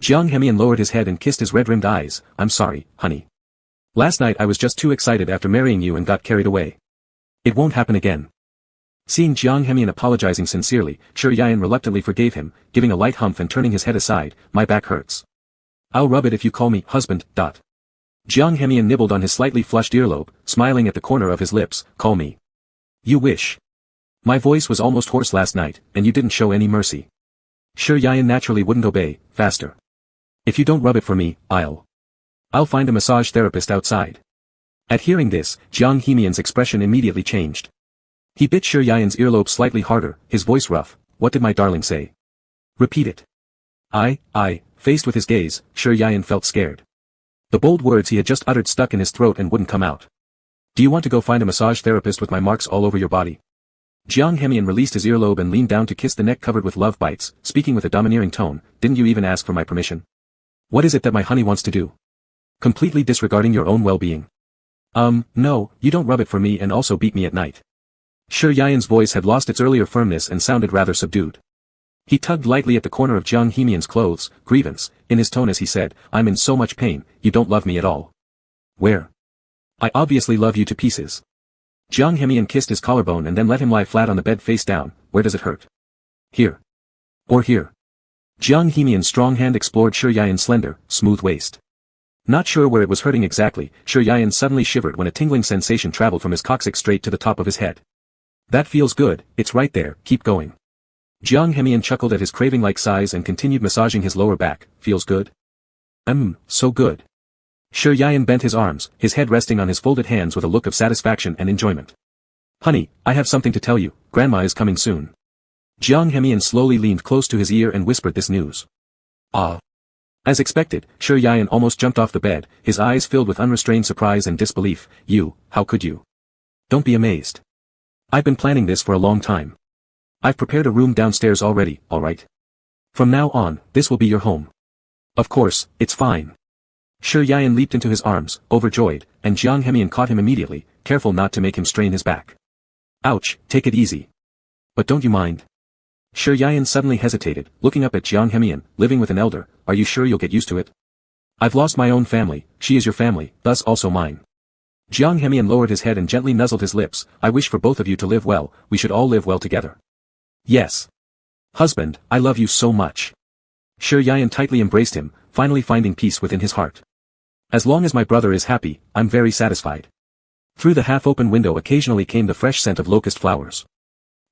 Jiang Hemian lowered his head and kissed his red-rimmed eyes. I'm sorry, honey. Last night I was just too excited after marrying you and got carried away. It won't happen again. Seeing Jiang Hemian apologizing sincerely, Sure Yayan reluctantly forgave him, giving a light humph and turning his head aside. My back hurts. I'll rub it if you call me husband. Jiang Hemian nibbled on his slightly flushed earlobe, smiling at the corner of his lips. Call me. You wish. My voice was almost hoarse last night, and you didn't show any mercy. Sure Yayan naturally wouldn't obey. Faster. If you don't rub it for me, I'll find a massage therapist outside. At hearing this, Jiang Hemian's expression immediately changed. He bit Sure Yayan's earlobe slightly harder, his voice rough. What did my darling say? Repeat it. Faced with his gaze, Sure Yayan felt scared. The bold words he had just uttered stuck in his throat and wouldn't come out. Do you want to go find a massage therapist with my marks all over your body? Jiang Hemian released his earlobe and leaned down to kiss the neck covered with love bites, speaking with a domineering tone. Didn't you even ask for my permission? What is it that my honey wants to do? Completely disregarding your own well-being. No, you don't rub it for me and also beat me at night. Sure Yayan's voice had lost its earlier firmness and sounded rather subdued. He tugged lightly at the corner of Jiang Hemian's clothes, grievance, in his tone as he said, I'm in so much pain, you don't love me at all. Where? I obviously love you to pieces. Jiang Hemian kissed his collarbone and then let him lie flat on the bed face down. Where does it hurt? Here. Or here. Jiang Hemian's strong hand explored Sure Yayan's slender, smooth waist. Not sure where it was hurting exactly, Sure Yayan suddenly shivered when a tingling sensation traveled from his coccyx straight to the top of his head. That feels good, it's right there, keep going. Jiang Hemian chuckled at his craving-like size and continued massaging his lower back. Feels good? So good. Sure Yayan bent his arms, his head resting on his folded hands with a look of satisfaction and enjoyment. Honey, I have something to tell you, Grandma is coming soon. Jiang Hemian slowly leaned close to his ear and whispered this news. As expected, Sure Yayan almost jumped off the bed, his eyes filled with unrestrained surprise and disbelief. You, how could you? Don't be amazed. I've been planning this for a long time. I've prepared a room downstairs already, alright? From now on, this will be your home. Of course, it's fine. Sure Yayan leaped into his arms, overjoyed, and Jiang Hemian caught him immediately, careful not to make him strain his back. Ouch, take it easy. But don't you mind? Sure Yayan suddenly hesitated, looking up at Jiang Hemian. Living with an elder, are you sure you'll get used to it? I've lost my own family, she is your family, thus also mine. Jiang Hemian lowered his head and gently nuzzled his lips. I wish for both of you to live well, we should all live well together. Yes. Husband, I love you so much. Sure Yayan tightly embraced him, finally finding peace within his heart. As long as my brother is happy, I'm very satisfied. Through the half-open window occasionally came the fresh scent of locust flowers.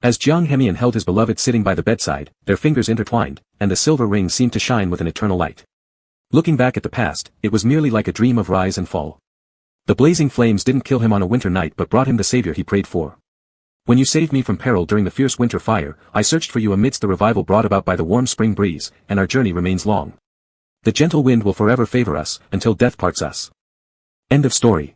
As Jiang Hemian held his beloved sitting by the bedside, their fingers intertwined, and the silver ring seemed to shine with an eternal light. Looking back at the past, it was merely like a dream of rise and fall. The blazing flames didn't kill him on a winter night but brought him the savior he prayed for. When you saved me from peril during the fierce winter fire, I searched for you amidst the revival brought about by the warm spring breeze, and our journey remains long. The gentle wind will forever favor us, until death parts us. End of story.